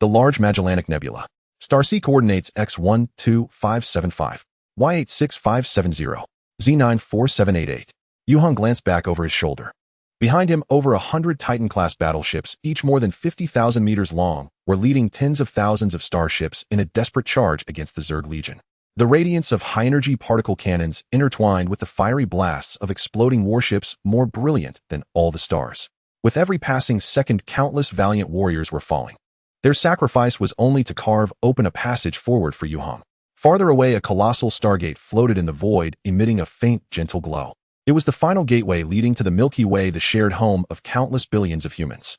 The Large Magellanic Nebula. Star C coordinates X12575, Y86570, Z94788. Yue Heng glanced back over his shoulder. Behind him, over 100 Titan-class battleships, each more than 50,000 meters long, were leading tens of thousands of starships in a desperate charge against the Zerg Legion. The radiance of high-energy particle cannons intertwined with the fiery blasts of exploding warships more brilliant than all the stars. With every passing second, countless valiant warriors were falling. Their sacrifice was only to carve open a passage forward for Yue Heng. Farther away, a colossal stargate floated in the void, emitting a faint, gentle glow. It was the final gateway leading to the Milky Way, the shared home of countless billions of humans.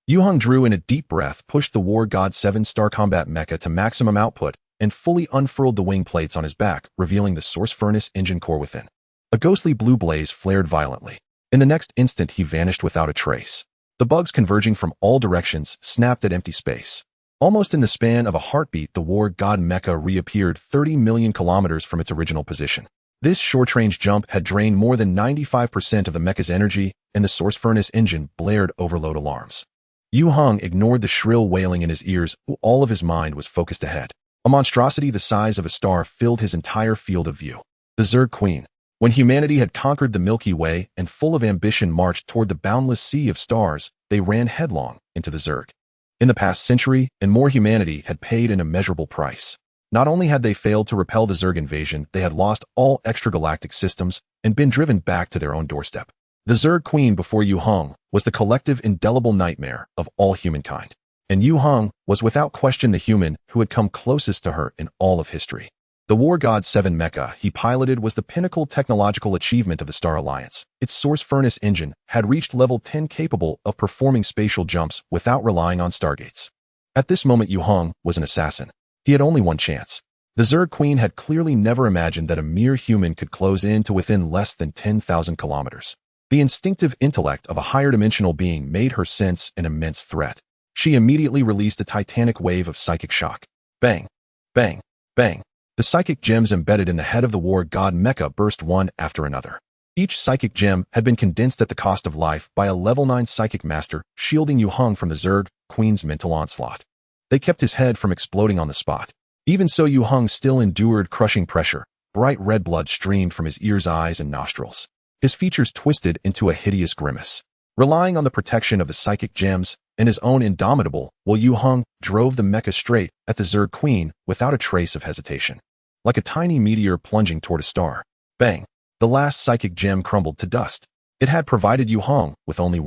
Yue Heng drew in a deep breath, pushed the War God 7 Star Combat Mecha to maximum output, and fully unfurled the wing plates on his back, revealing the source furnace engine core within. A ghostly blue blaze flared violently. In the next instant, he vanished without a trace. The bugs converging from all directions snapped at empty space. Almost in the span of a heartbeat, the War God Mecha reappeared 30 million kilometers from its original position. This short-range jump had drained more than 95% of the mecha's energy, and the source furnace engine blared overload alarms. Yue Heng ignored the shrill wailing in his ears. All of his mind was focused ahead. A monstrosity the size of a star filled his entire field of view. The Zerg Queen. When humanity had conquered the Milky Way and full of ambition marched toward the boundless sea of stars, they ran headlong into the Zerg. In the past century, and more, humanity had paid an immeasurable price. Not only had they failed to repel the Zerg invasion, they had lost all extragalactic systems and been driven back to their own doorstep. The Zerg Queen before Yue Heng was the collective indelible nightmare of all humankind. And Yue Heng was without question the human who had come closest to her in all of history. The War God 7 mecha he piloted was the pinnacle technological achievement of the Star Alliance. Its source furnace engine had reached level 10, capable of performing spatial jumps without relying on stargates. At this moment, Yue Heng was an assassin. He had only one chance. The Zerg Queen had clearly never imagined that a mere human could close in to within less than 10,000 kilometers. The instinctive intellect of a higher dimensional being made her sense an immense threat. She immediately released a titanic wave of psychic shock. Bang! Bang! Bang! The psychic gems embedded in the head of the War God Mecha burst one after another. Each psychic gem had been condensed at the cost of life by a level 9 psychic master, shielding Yue Heng from the Zerg Queen's mental onslaught. They kept his head from exploding on the spot. Even so, Yue Heng still endured crushing pressure. Bright red blood streamed from his ears, eyes, and nostrils. His features twisted into a hideous grimace. Relying on the protection of the psychic gems and his own indomitable will, Yue Heng drove the mecha straight at the Zerg Queen without a trace of hesitation. Like a tiny meteor plunging toward a star. Bang! The last psychic gem crumbled to dust. It had provided Yue Heng with only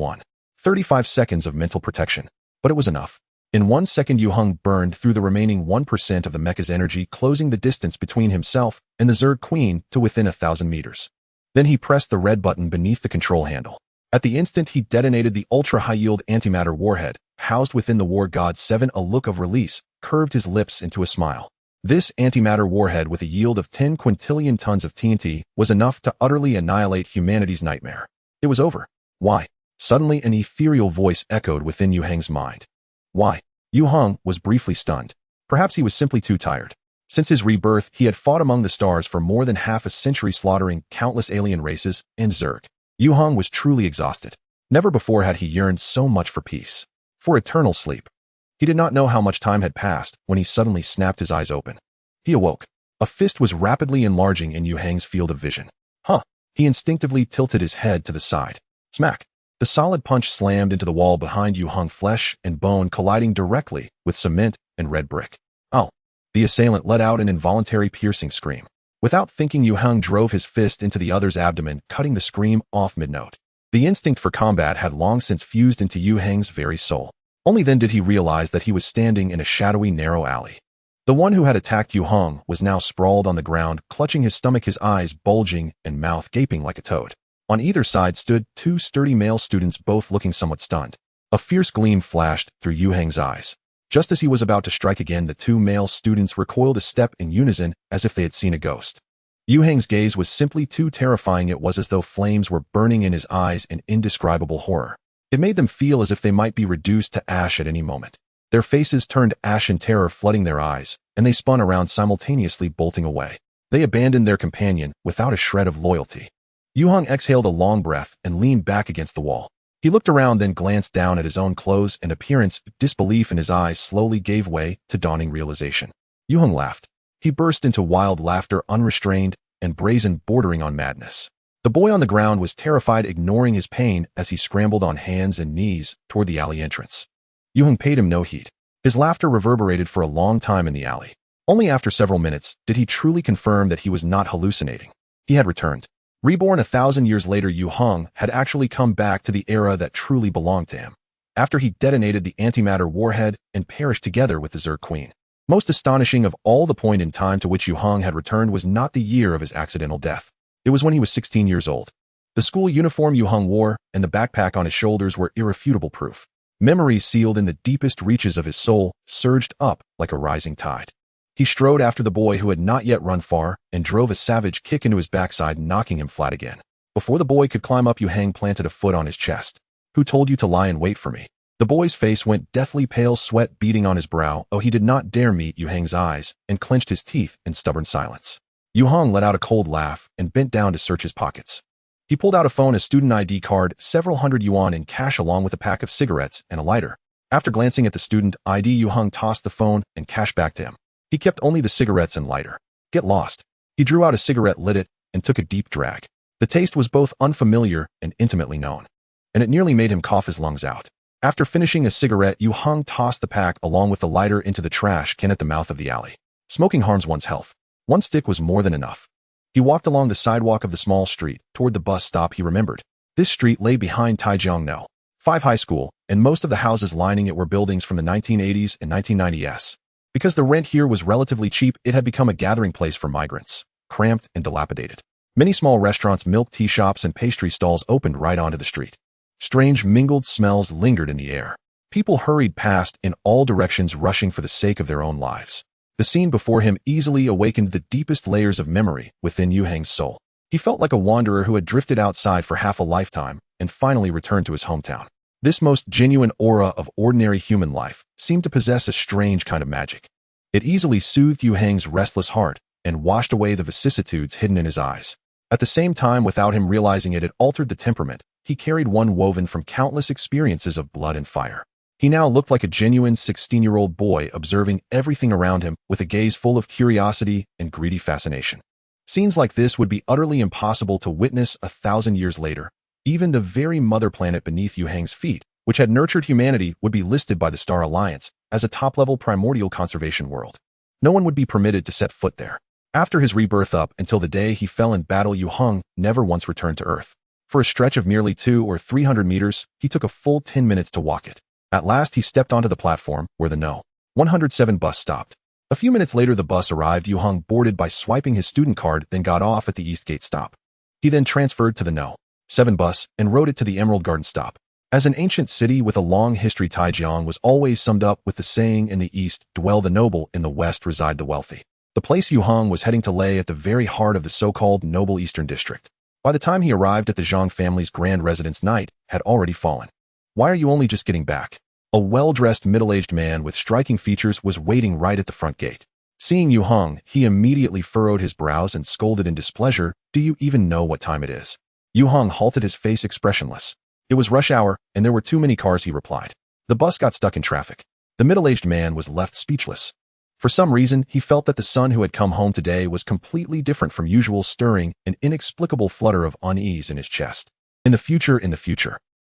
35 seconds of mental protection, but it was enough. In 1 second, Yue Heng burned through the remaining 1% of the mecha's energy, closing the distance between himself and the Zerg Queen to within 1,000 meters. Then he pressed the red button beneath the control handle. At the instant, he detonated the ultra-high-yield antimatter warhead, housed within the War God 7. A look of release curved his lips into a smile. This antimatter warhead, with a yield of 10 quintillion tons of TNT, was enough to utterly annihilate humanity's nightmare. It was over. Why? Suddenly, an ethereal voice echoed within Yue Heng's mind. Why? Yue Heng was briefly stunned. Perhaps he was simply too tired. Since his rebirth, he had fought among the stars for more than half a century, slaughtering countless alien races and Zerg. Yue Heng was truly exhausted. Never before had he yearned so much for peace, for eternal sleep. He did not know how much time had passed when he suddenly snapped his eyes open. He awoke. A fist was rapidly enlarging in Yue Heng's field of vision. Huh! He instinctively tilted his head to the side. Smack! The solid punch slammed into the wall behind Yue Heng, flesh and bone colliding directly with cement and red brick. Oh! The assailant let out an involuntary piercing scream. Without thinking, Yue Heng drove his fist into the other's abdomen, cutting the scream off mid-note. The instinct for combat had long since fused into Yue Heng's very soul. Only then did he realize that he was standing in a shadowy, narrow alley. The one who had attacked Yue Heng was now sprawled on the ground, clutching his stomach, his eyes bulging and mouth gaping like a toad. On either side stood 2 sturdy male students, both looking somewhat stunned. A fierce gleam flashed through Yue Heng's eyes. Just as he was about to strike again, the 2 male students recoiled a step in unison, as if they had seen a ghost. Yue Heng's gaze was simply too terrifying. It was as though flames were burning in his eyes in indescribable horror. It made them feel as if they might be reduced to ash at any moment. Their faces turned ashen, terror flooding their eyes, and they spun around, simultaneously bolting away. They abandoned their companion without a shred of loyalty. Yue Heng exhaled a long breath and leaned back against the wall. He looked around, then glanced down at his own clothes and appearance. Disbelief in his eyes slowly gave way to dawning realization. Yue Heng laughed. He burst into wild laughter, unrestrained and brazen, bordering on madness. The boy on the ground was terrified, ignoring his pain as he scrambled on hands and knees toward the alley entrance. Yue Heng paid him no heed. His laughter reverberated for a long time in the alley. Only after several minutes did he truly confirm that he was not hallucinating. He had returned. Reborn 1,000 years later, Yue Heng had actually come back to the era that truly belonged to him, after he detonated the antimatter warhead and perished together with the Zerg Queen. Most astonishing of all, the point in time to which Yue Heng had returned was not the year of his accidental death. It was when he was 16 years old. The school uniform Yue Heng wore and the backpack on his shoulders were irrefutable proof. Memories sealed in the deepest reaches of his soul surged up like a rising tide. He strode after the boy who had not yet run far and drove a savage kick into his backside, knocking him flat again. Before the boy could climb up, Yue Heng planted a foot on his chest. "Who told you to lie and wait for me?" The boy's face went deathly pale, sweat beading on his brow. Oh, he did not dare meet Yue Heng's eyes and clenched his teeth in stubborn silence. Yue Heng let out a cold laugh and bent down to search his pockets. He pulled out a phone, a student ID card, several hundred yuan in cash, along with a pack of cigarettes and a lighter. After glancing at the student ID, Yue Heng tossed the phone and cash back to him. He kept only the cigarettes and lighter. Get lost. He drew out a cigarette, lit it, and took a deep drag. The taste was both unfamiliar and intimately known, and it nearly made him cough his lungs out. After finishing a cigarette, Yue Heng tossed the pack along with the lighter into the trash can at the mouth of the alley. Smoking harms one's health. One stick was more than enough. He walked along the sidewalk of the small street toward the bus stop. He remembered. This street lay behind Taijiang No. 5 High School, and most of the houses lining it were buildings from the 1980s and 1990s. Because the rent here was relatively cheap, it had become a gathering place for migrants, cramped and dilapidated. Many small restaurants, milk tea shops, and pastry stalls opened right onto the street. Strange mingled smells lingered in the air. People hurried past in all directions, rushing for the sake of their own lives. The scene before him easily awakened the deepest layers of memory within Yue Heng's soul. He felt like a wanderer who had drifted outside for half a lifetime and finally returned to his hometown. This most genuine aura of ordinary human life seemed to possess a strange kind of magic. It easily soothed Yue Heng's restless heart and washed away the vicissitudes hidden in his eyes. At the same time, without him realizing it, it altered the temperament he carried, one woven from countless experiences of blood and fire. He now looked like a genuine 16-year-old boy, observing everything around him with a gaze full of curiosity and greedy fascination. Scenes like this would be utterly impossible to witness 1,000 years later. Even the very mother planet beneath Yue Heng's feet, which had nurtured humanity, would be listed by the Star Alliance as a top-level primordial conservation world. No one would be permitted to set foot there. After his rebirth up until the day he fell in battle, Yue Heng never once returned to Earth. For a stretch of merely 200 or 300 meters, he took a full 10 minutes to walk it. At last, he stepped onto the platform where the No. 107 bus stopped. A few minutes later, the bus arrived. Yue Heng boarded by swiping his student card, then got off at the East Gate stop. He then transferred to the No. 7 bus and rode it to the Emerald Garden stop. As an ancient city with a long history, Taijiang was always summed up with the saying, "In the east dwell the noble, in the west reside the wealthy." The place Yue Heng was heading to lay at the very heart of the so-called noble Eastern District. By the time he arrived at the Zhang family's grand residence, night had already fallen. "Why are you only just getting back?" A well-dressed middle-aged man with striking features was waiting right at the front gate. Seeing Yue Heng, he immediately furrowed his brows and scolded in displeasure, "Do you even know what time it is?" Yue Heng halted, his face expressionless. "It was rush hour, and there were too many cars," he replied. "The bus got stuck in traffic." The middle-aged man was left speechless. For some reason, he felt that the son who had come home today was completely different from usual, stirring an inexplicable flutter of unease in his chest. In the future.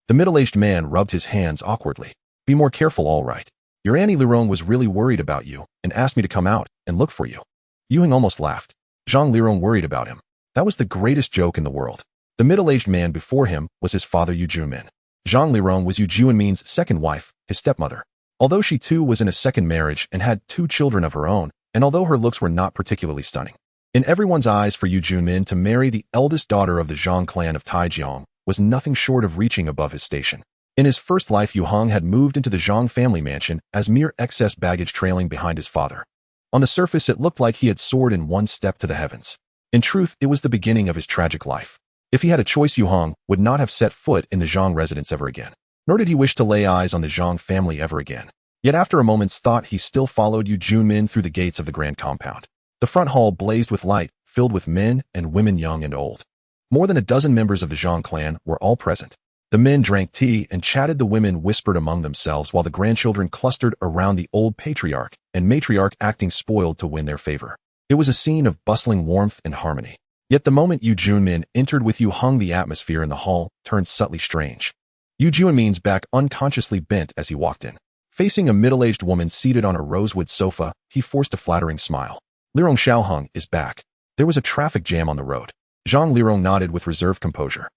The middle-aged man rubbed his hands awkwardly. "Be more careful, all right. Your Auntie Lirong was really worried about you and asked me to come out and look for you." Yue Heng almost laughed. Zhang Lirong worried about him. That was the greatest joke in the world. The middle-aged man before him was his father, Yu Jumin. Zhang Lirong was Yu Jumin's second wife, his stepmother. Although she too was in a second marriage and had 2 children of her own, and although her looks were not particularly stunning, in everyone's eyes, for Yu Jumin to marry the eldest daughter of the Zhang clan of Taijiang was nothing short of reaching above his station. In his first life, Yue Heng had moved into the Zhang family mansion as mere excess baggage, trailing behind his father. On the surface, it looked like he had soared in one step to the heavens. In truth, it was the beginning of his tragic life. If he had a choice, Yue Heng would not have set foot in the Zhang residence ever again. Nor did he wish to lay eyes on the Zhang family ever again. Yet after a moment's thought, he still followed Yu Junmin through the gates of the grand compound. The front hall blazed with light, filled with men and women, young and old. More than a dozen members of the Zhang clan were all present. The men drank tea and chatted. The women whispered among themselves while the grandchildren clustered around the old patriarch and matriarch, acting spoiled to win their favor. It was a scene of bustling warmth and harmony. Yet the moment Yue Junmin entered with Yue Heng, the atmosphere in the hall turned subtly strange. Yue Junmin's back unconsciously bent as he walked in. Facing a middle-aged woman seated on a rosewood sofa, he forced a flattering smile. Lirong Xiaoheng is back. There was a traffic jam on the road. Zhang Lirong nodded with reserved composure.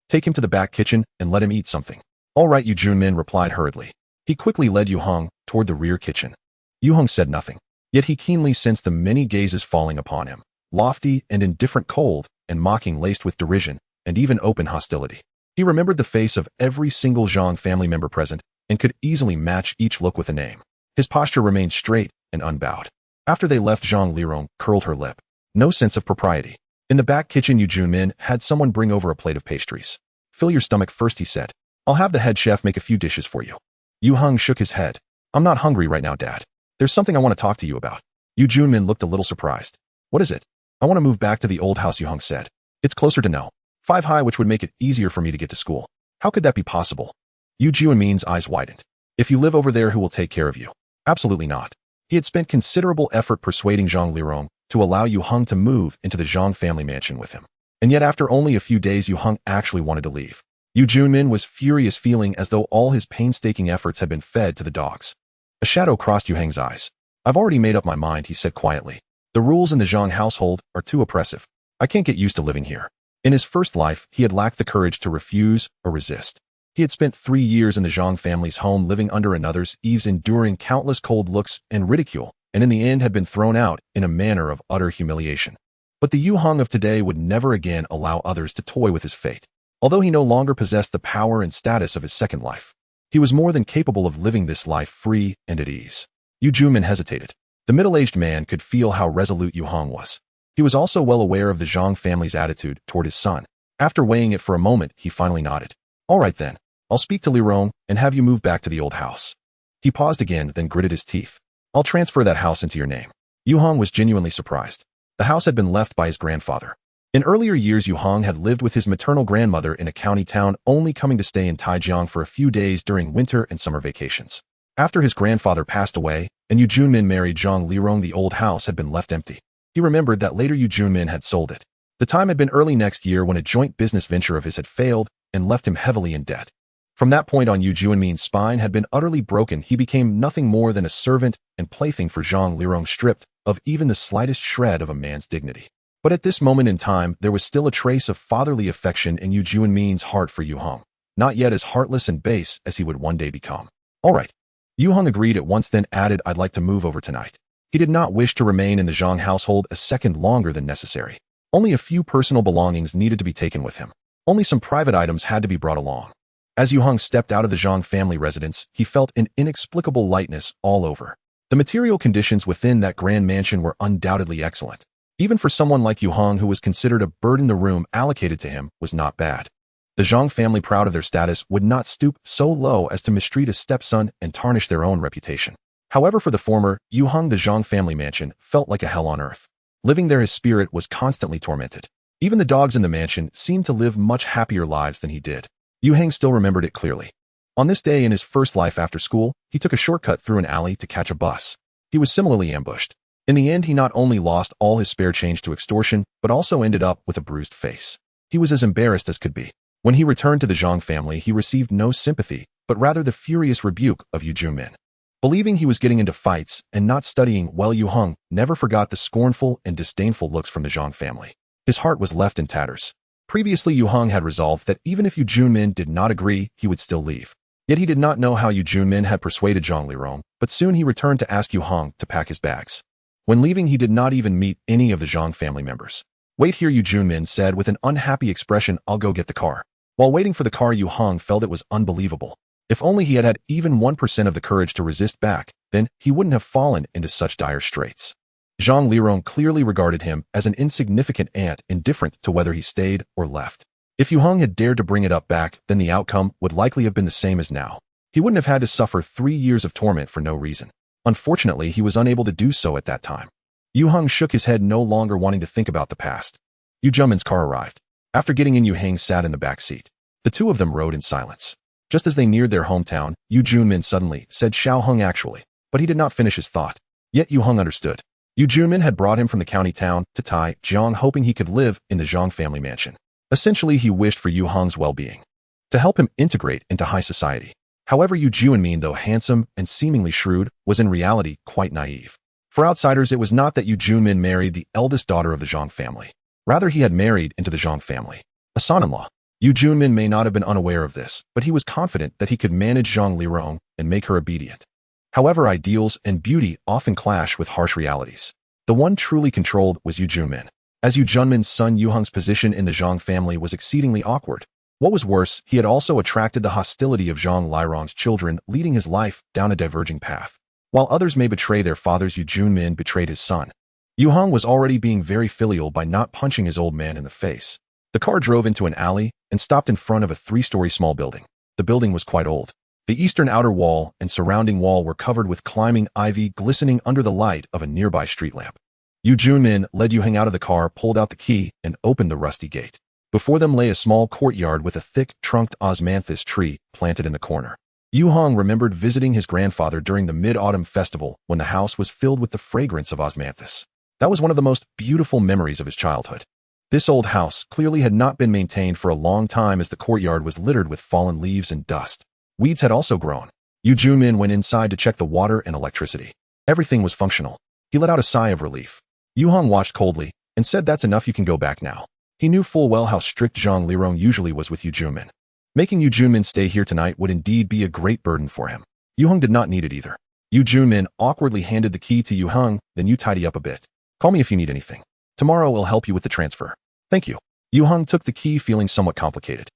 Take him to the back kitchen and let him eat something. All right, Yue Junmin replied hurriedly. He quickly led Yue Heng toward the rear kitchen. Yue Heng said nothing, yet he keenly sensed the many gazes falling upon him, lofty and indifferent, cold and mocking, laced with derision and even open hostility. He remembered the face of every single Zhang family member present and could easily match each look with a name. His posture remained straight and unbowed. After they left, Zhang Lirong curled her lip. No sense of propriety. In the back kitchen, Yue Junmin had someone bring over a plate of pastries. Fill your stomach first, he said. I'll have the head chef make a few dishes for you. Yue Heng shook his head. I'm not hungry right now, Dad. There's something I want to talk to you about. Yue Junmin looked a little surprised. What is it? I want to move back to the old house, Yue Heng said. It's closer to No. 5 High, which would make it easier for me to get to school. How could that be possible? Yue Junmin's eyes widened. If you live over there, who will take care of you? Absolutely not. He had spent considerable effort persuading Zhang Lirong to allow Yue Heng to move into the Zhang family mansion with him. And yet after only a few days, Yue Heng actually wanted to leave. Yue Junmin was furious, feeling as though all his painstaking efforts had been fed to the dogs. A shadow crossed Yue Heng's eyes. I've already made up my mind, he said quietly. The rules in the Zhang household are too oppressive. I can't get used to living here. In his first life, he had lacked the courage to refuse or resist. He had spent 3 years in the Zhang family's home, living under another's eaves, enduring countless cold looks and ridicule, and in the end had been thrown out in a manner of utter humiliation. But the Yue Heng of today would never again allow others to toy with his fate. Although he no longer possessed the power and status of his second life, he was more than capable of living this life free and at ease. Yue Junmin hesitated. The middle-aged man could feel how resolute Yue Heng was. He was also well aware of the Zhang family's attitude toward his son. After weighing it for a moment, he finally nodded. All right then, I'll speak to Lirong and have you move back to the old house. He paused again, then gritted his teeth. I'll transfer that house into your name. Yue Heng was genuinely surprised. The house had been left by his grandfather. In earlier years, Yue Heng had lived with his maternal grandmother in a county town, only coming to stay in Taijiang for a few days during winter and summer vacations. After his grandfather passed away and Yue Junmin married Zhang Lirong, the old house had been left empty. He remembered that later Yue Junmin had sold it. The time had been early next year when a joint business venture of his had failed and left him heavily in debt. From that point on, Yue Junmin's spine had been utterly broken. He became nothing more than a servant and plaything for Zhang Lirong, stripped of even the slightest shred of a man's dignity. But at this moment in time, there was still a trace of fatherly affection in Yue Junmin's heart for Yue Heng, not yet as heartless and base as he would one day become. All right. Yue Heng agreed at once, then added, I'd like to move over tonight. He did not wish to remain in the Zhang household a second longer than necessary. Only a few personal belongings needed to be taken with him. Only some private items had to be brought along. As Yue Heng stepped out of the Zhang family residence, he felt an inexplicable lightness all over. The material conditions within that grand mansion were undoubtedly excellent. Even for someone like Yue Heng, who was considered a burden, the room allocated to him was not bad. The Zhang family, proud of their status, would not stoop so low as to mistreat a stepson and tarnish their own reputation. However, for the former, Yue Heng, the Zhang family mansion felt like a hell on earth. Living there, his spirit was constantly tormented. Even the dogs in the mansion seemed to live much happier lives than he did. Yue Heng still remembered it clearly. On this day in his first life after school, he took a shortcut through an alley to catch a bus. He was similarly ambushed. In the end, he not only lost all his spare change to extortion, but also ended up with a bruised face. He was as embarrassed as could be. When he returned to the Zhang family, he received no sympathy, but rather the furious rebuke of Yue Junmin. Believing he was getting into fights and not studying well, Yue Heng never forgot the scornful and disdainful looks from the Zhang family. His heart was left in tatters. Previously, Yue Heng had resolved that even if Yue Junmin did not agree, he would still leave. Yet he did not know how Yue Junmin had persuaded Zhang Lirong, but soon he returned to ask Yue Heng to pack his bags. When leaving, he did not even meet any of the Zhang family members. Wait here, Yue Junmin said with an unhappy expression. I'll go get the car. While waiting for the car, Yue Heng felt it was unbelievable. If only he had had even 1% of the courage to resist back, then he wouldn't have fallen into such dire straits. Zhang Lirong clearly regarded him as an insignificant ant, indifferent to whether he stayed or left. If Yue Heng had dared to bring it up back, then the outcome would likely have been the same as now. He wouldn't have had to suffer 3 years of torment for no reason. Unfortunately, he was unable to do so at that time. Yue Heng shook his head, no longer wanting to think about the past. Yue Junmin's car arrived. After getting in, Yue Heng sat in the back seat. The two of them rode in silence. Just as they neared their hometown, Yu Junmin suddenly said Xiao Heng actually, but he did not finish his thought. Yet Yu Heng understood. Yu Junmin had brought him from the county town to Taijiang hoping he could live in the Zhang family mansion. Essentially, he wished for Yu Heng's well-being, to help him integrate into high society. However, Yu Junmin, though handsome and seemingly shrewd, was in reality quite naive. For outsiders, it was not that Yu Junmin married the eldest daughter of the Zhang family. Rather, he had married into the Zhang family, a son-in-law. Yu Junmin may not have been unaware of this, but he was confident that he could manage Zhang Lirong and make her obedient. However, ideals and beauty often clash with harsh realities. The one truly controlled was Yu Junmin. As Yu Junmin's son Yu Heng's position in the Zhang family was exceedingly awkward. What was worse, he had also attracted the hostility of Zhang Lirong's children, leading his life down a diverging path. While others may betray their fathers, Yu Junmin betrayed his son. Yu Heng was already being very filial by not punching his old man in the face. The car drove into an alley and stopped in front of a 3-story small building. The building was quite old. The eastern outer wall and surrounding wall were covered with climbing ivy glistening under the light of a nearby street lamp. Yu Junmin led Yu Heng out of the car, pulled out the key, and opened the rusty gate. Before them lay a small courtyard with a thick, trunked osmanthus tree planted in the corner. Yu Heng remembered visiting his grandfather during the Mid-Autumn Festival when the house was filled with the fragrance of osmanthus. That was one of the most beautiful memories of his childhood. This old house clearly had not been maintained for a long time as the courtyard was littered with fallen leaves and dust. Weeds had also grown. Yu Junmin went inside to check the water and electricity. Everything was functional. He let out a sigh of relief. Yu Heng watched coldly and said, "That's enough, you can go back now." He knew full well how strict Zhang Lirong usually was with Yu Junmin. Making Yu Junmin stay here tonight would indeed be a great burden for him. Yu Heng did not need it either. Yu Junmin awkwardly handed the key to Yu Heng, "Then you tidy up a bit. Call me if you need anything. Tomorrow I'll help you with the transfer." "Thank you." Yu Heng took the key, feeling somewhat complicated.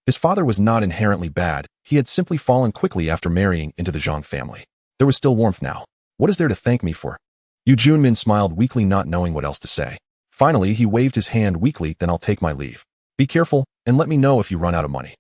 His father was not inherently bad. He had simply fallen quickly after marrying into the Zhang family. There was still warmth now. "What is there to thank me for?" Yu Junmin smiled weakly, not knowing what else to say. Finally, he waved his hand weakly. "Then I'll take my leave. Be careful, and let me know if you run out of money."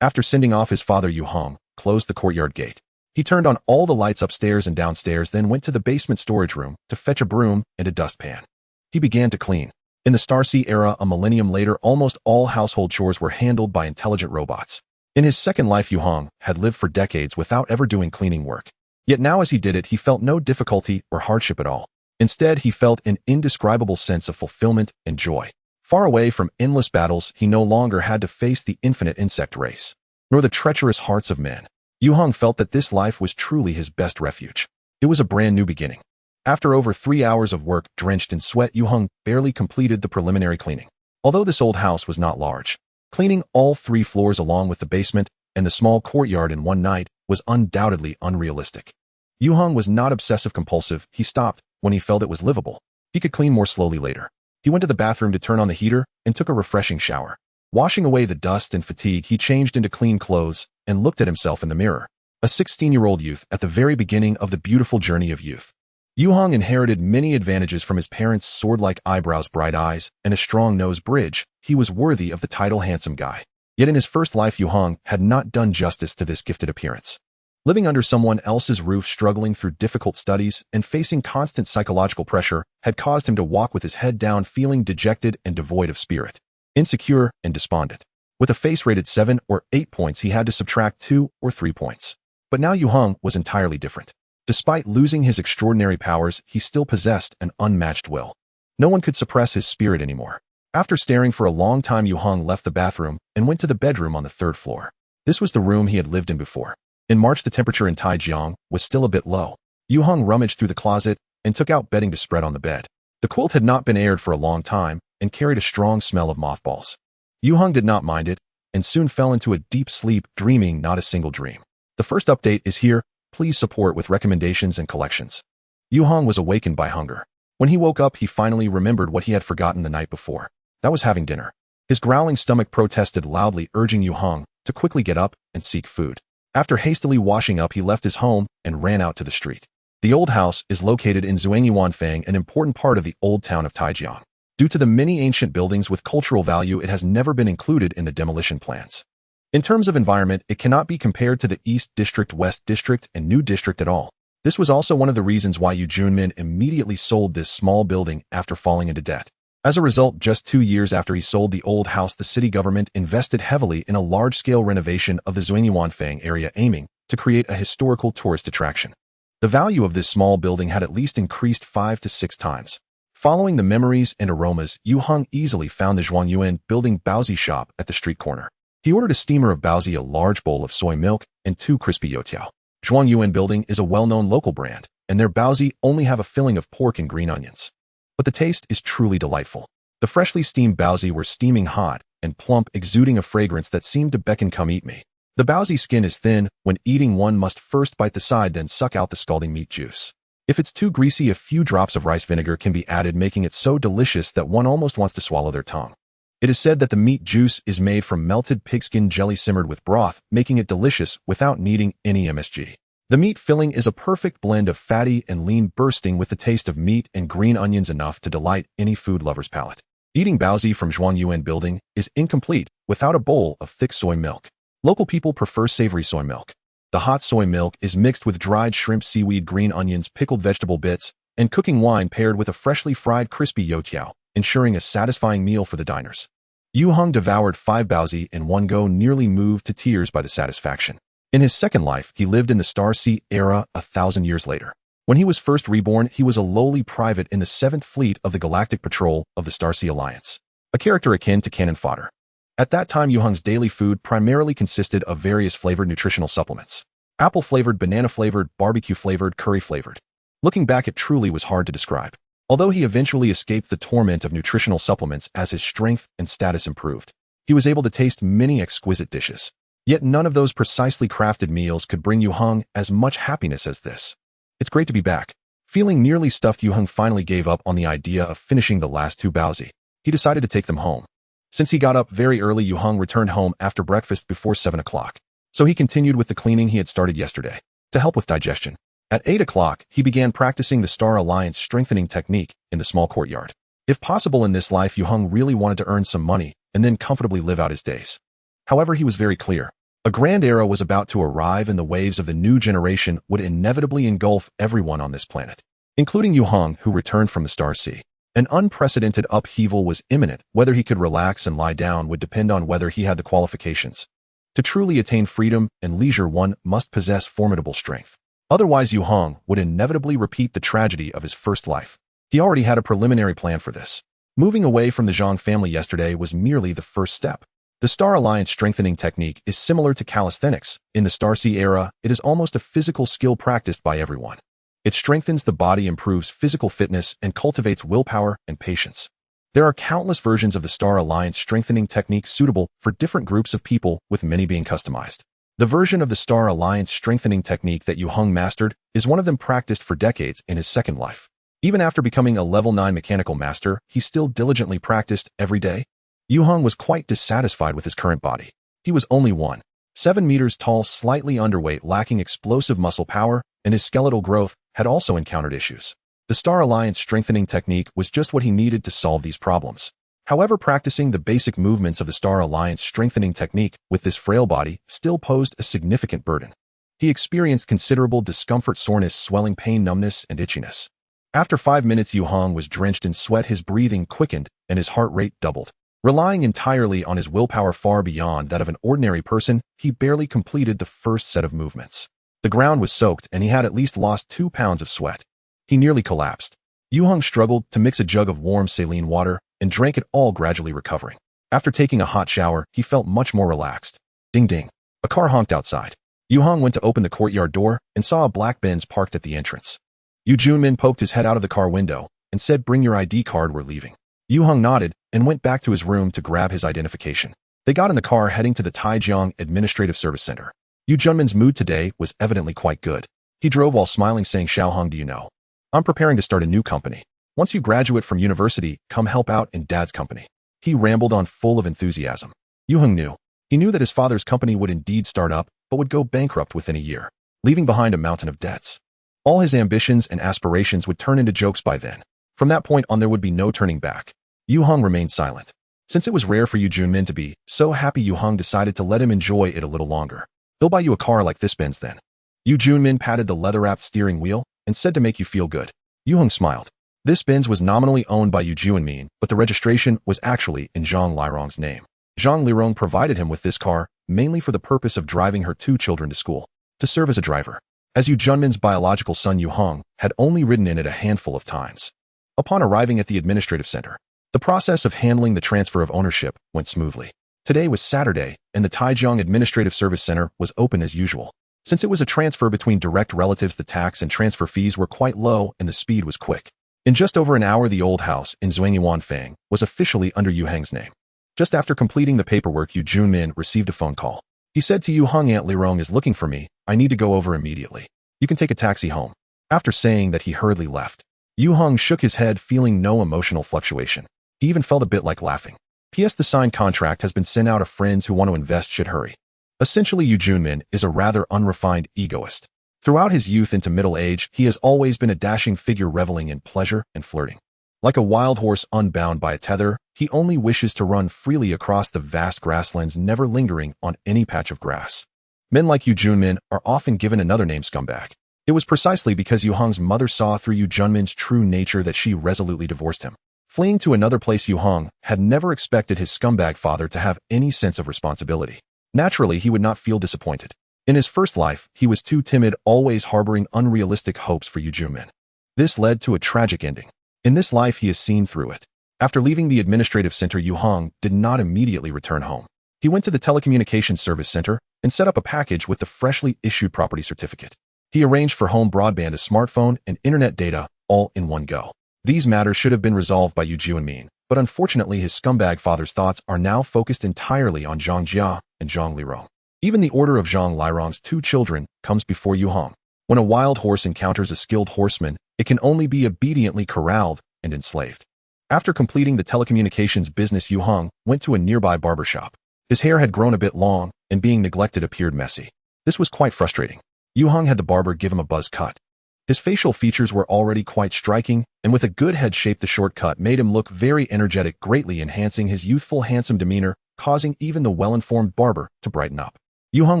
After sending off his father, Yu Heng closed the courtyard gate. He turned on all the lights upstairs and downstairs, then went to the basement storage room to fetch a broom and a dustpan. He began to clean. In the Starsea era, a millennium later, almost all household chores were handled by intelligent robots. In his second life, Yu Heng had lived for decades without ever doing cleaning work. Yet now as he did it, he felt no difficulty or hardship at all. Instead, he felt an indescribable sense of fulfillment and joy. Far away from endless battles, he no longer had to face the infinite insect race, nor the treacherous hearts of men. Yu Heng felt that this life was truly his best refuge. It was a brand new beginning. After over 3 hours of work, drenched in sweat, Yu Heng barely completed the preliminary cleaning. Although this old house was not large, cleaning all 3 floors along with the basement and the small courtyard in one night was undoubtedly unrealistic. Yu Heng was not obsessive-compulsive. He stopped when he felt it was livable. He could clean more slowly later. He went to the bathroom to turn on the heater and took a refreshing shower. Washing away the dust and fatigue, he changed into clean clothes and looked at himself in the mirror. A 16-year-old youth at the very beginning of the beautiful journey of youth. Yu Heng inherited many advantages from his parents' sword-like eyebrows, bright eyes, and a strong nose bridge. He was worthy of the title handsome guy. Yet in his first life, Yu Heng had not done justice to this gifted appearance. Living under someone else's roof, struggling through difficult studies, and facing constant psychological pressure had caused him to walk with his head down, feeling dejected and devoid of spirit, insecure and despondent. With a face rated 7 or 8 points, he had to subtract 2 or 3 points. But now Yu Heng was entirely different. Despite losing his extraordinary powers, he still possessed an unmatched will. No one could suppress his spirit anymore. After staring for a long time, Yu Heng left the bathroom and went to the bedroom on the 3rd floor. This was the room he had lived in before. In March, the temperature in Taijiang was still a bit low. Yu Heng rummaged through the closet and took out bedding to spread on the bed. The quilt had not been aired for a long time and carried a strong smell of mothballs. Yu Heng did not mind it and soon fell into a deep sleep, dreaming not a single dream. The first update is here. Please support with recommendations and collections. Yu Heng was awakened by hunger. When he woke up, he finally remembered what he had forgotten the night before. That was having dinner. His growling stomach protested loudly, urging Yu Heng to quickly get up and seek food. After hastily washing up, he left his home and ran out to the street. The old house is located in Wufeng, an important part of the old town of Taijiang. Due to the many ancient buildings with cultural value, it has never been included in the demolition plans. In terms of environment, it cannot be compared to the East District, West District, and New District at all. This was also one of the reasons why Yu Junmin immediately sold this small building after falling into debt. As a result, just 2 years after he sold the old house, the city government invested heavily in a large-scale renovation of the Wufeng area, aiming to create a historical tourist attraction. The value of this small building had at least increased 5 to 6 times. Following the memories and aromas, Yue Heng easily found the Zhuangyuan building baozi shop at the street corner. He ordered a steamer of baozi, a large bowl of soy milk, and 2 crispy youtiao. Zhuangyuan building is a well-known local brand, and their baozi only have a filling of pork and green onions. But the taste is truly delightful. The freshly steamed baozi were steaming hot and plump, exuding a fragrance that seemed to beckon, "Come eat me." The baozi skin is thin. When eating, one must first bite the side, then suck out the scalding meat juice. If it's too greasy, a few drops of rice vinegar can be added, making it so delicious that one almost wants to swallow their tongue. It is said that the meat juice is made from melted pigskin jelly simmered with broth, making it delicious without needing any MSG. The meat filling is a perfect blend of fatty and lean, bursting with the taste of meat and green onions, enough to delight any food lover's palate. Eating baozi from Zhuangyuan building is incomplete without a bowl of thick soy milk. Local people prefer savory soy milk. The hot soy milk is mixed with dried shrimp, seaweed, green onions, pickled vegetable bits, and cooking wine, paired with a freshly fried crispy youtiao, ensuring a satisfying meal for the diners. Yue Heng devoured 5 baozi in one go, nearly moved to tears by the satisfaction. In his second life, he lived in the Star Sea era 1,000 years later. When he was first reborn, he was a lowly private in the 7th Fleet of the Galactic Patrol of the Star Sea Alliance, a character akin to cannon fodder. At that time, Yue Heng's daily food primarily consisted of various flavored nutritional supplements: apple-flavored, banana-flavored, barbecue-flavored, curry-flavored. Looking back, it truly was hard to describe. Although he eventually escaped the torment of nutritional supplements as his strength and status improved, he was able to taste many exquisite dishes. Yet none of those precisely crafted meals could bring Yue Heng as much happiness as this. It's great to be back. Feeling nearly stuffed, Yue Heng finally gave up on the idea of finishing the last 2 baozi. He decided to take them home. Since he got up very early, Yue Heng returned home after breakfast before 7 o'clock. So he continued with the cleaning he had started yesterday, to help with digestion. At 8 o'clock, he began practicing the Star Alliance strengthening technique in the small courtyard. If possible in this life, Yue Heng really wanted to earn some money and then comfortably live out his days. However, he was very clear. A grand era was about to arrive, and the waves of the new generation would inevitably engulf everyone on this planet, including Yue Heng, who returned from the Star Sea. An unprecedented upheaval was imminent. Whether he could relax and lie down would depend on whether he had the qualifications. To truly attain freedom and leisure, one must possess formidable strength. Otherwise, Yue Heng would inevitably repeat the tragedy of his first life. He already had a preliminary plan for this. Moving away from the Zhang family yesterday was merely the first step. The Star Alliance strengthening technique is similar to calisthenics. In the Star Sea era, it is almost a physical skill practiced by everyone. It strengthens the body, improves physical fitness, and cultivates willpower and patience. There are countless versions of the Star Alliance strengthening technique suitable for different groups of people, with many being customized. The version of the Star Alliance strengthening technique that Yue Heng mastered is one of them, practiced for decades in his second life. Even after becoming a level 9 mechanical master, he still diligently practiced every day. Yue Heng was quite dissatisfied with his current body. He was only 1.7 meters tall, slightly underweight, lacking explosive muscle power, and his skeletal growth had also encountered issues. The Star Alliance strengthening technique was just what he needed to solve these problems. However, practicing the basic movements of the Star Alliance strengthening technique with this frail body still posed a significant burden. He experienced considerable discomfort, soreness, swelling, pain, numbness, and itchiness. After 5 minutes, Yue Heng was drenched in sweat, his breathing quickened, and his heart rate doubled. Relying entirely on his willpower far beyond that of an ordinary person, he barely completed the first set of movements. The ground was soaked, and he had at least lost 2 pounds of sweat. He nearly collapsed. Yue Heng struggled to mix a jug of warm saline water and drank it all, gradually recovering. After taking a hot shower, he felt much more relaxed. Ding ding. A car honked outside. Yue Heng went to open the courtyard door and saw a black Benz parked at the entrance. Yu Junmin poked his head out of the car window and said, "Bring your ID card, we're leaving." Yue Heng nodded and went back to his room to grab his identification. They got in the car, heading to the Taijiang Administrative Service Center. Yu Junmin's mood today was evidently quite good. He drove while smiling, saying, "Xiao Heng, do you know? I'm preparing to start a new company. Once you graduate from university, come help out in Dad's company." He rambled on, full of enthusiasm. Yue Heng knew. He knew that his father's company would indeed start up, but would go bankrupt within a year, leaving behind a mountain of debts. All his ambitions and aspirations would turn into jokes by then. From that point on, there would be no turning back. Yue Heng remained silent. Since it was rare for Yu Junmin to be so happy, Yue Heng decided to let him enjoy it a little longer. "He'll buy you a car like this Benz then." Yu Junmin patted the leather-wrapped steering wheel and said, "To make you feel good." Yue Heng smiled. This Benz was nominally owned by Yu Juanmin, but the registration was actually in Zhang Lirong's name. Zhang Lirong provided him with this car mainly for the purpose of driving her 2 children to school, to serve as a driver, as Yu Junmin's biological son Yue Heng had only ridden in it a handful of times. Upon arriving at the administrative center, the process of handling the transfer of ownership went smoothly. Today was Saturday, and the Taijiang Administrative Service Center was open as usual. Since it was a transfer between direct relatives, the tax and transfer fees were quite low and the speed was quick. In just over an hour, the old house in Wufeng was officially under Yue Heng's name. Just after completing the paperwork, Yu Junmin received a phone call. He said to Yue Heng, "Aunt Lirong is looking for me. I need to go over immediately. You can take a taxi home." After saying that, he hurriedly left. Yue Heng shook his head, feeling no emotional fluctuation. He even felt a bit like laughing. P.S. The signed contract has been sent out to friends who want to invest should hurry. Essentially, Yu Junmin is a rather unrefined egoist. Throughout his youth into middle age, he has always been a dashing figure reveling in pleasure and flirting. Like a wild horse unbound by a tether, he only wishes to run freely across the vast grasslands, never lingering on any patch of grass. Men like Yu Junmin are often given another name, scumbag. It was precisely because Yue Heng's mother saw through Yu Junmin's true nature that she resolutely divorced him. Fleeing to another place, Yue Heng had never expected his scumbag father to have any sense of responsibility. Naturally, he would not feel disappointed. In his first life, he was too timid, always harboring unrealistic hopes for Yu Junmin. This led to a tragic ending. In this life, he has seen through it. After leaving the administrative center, Yue Heng did not immediately return home. He went to the telecommunications service center and set up a package with the freshly issued property certificate. He arranged for home broadband, a smartphone, and internet data all in one go. These matters should have been resolved by Yu Juanmin, but unfortunately his scumbag father's thoughts are now focused entirely on Zhang Jia and Zhang Lirong. Even the order of Zhang Lirong's 2 children comes before Yue Heng. When a wild horse encounters a skilled horseman, it can only be obediently corralled and enslaved. After completing the telecommunications business, Yue Heng went to a nearby barber shop. His hair had grown a bit long, and being neglected appeared messy. This was quite frustrating. Yue Heng had the barber give him a buzz cut. His facial features were already quite striking, and with a good head shape, the short cut made him look very energetic, greatly enhancing his youthful, handsome demeanor, causing even the well-informed barber to brighten up. Yue Heng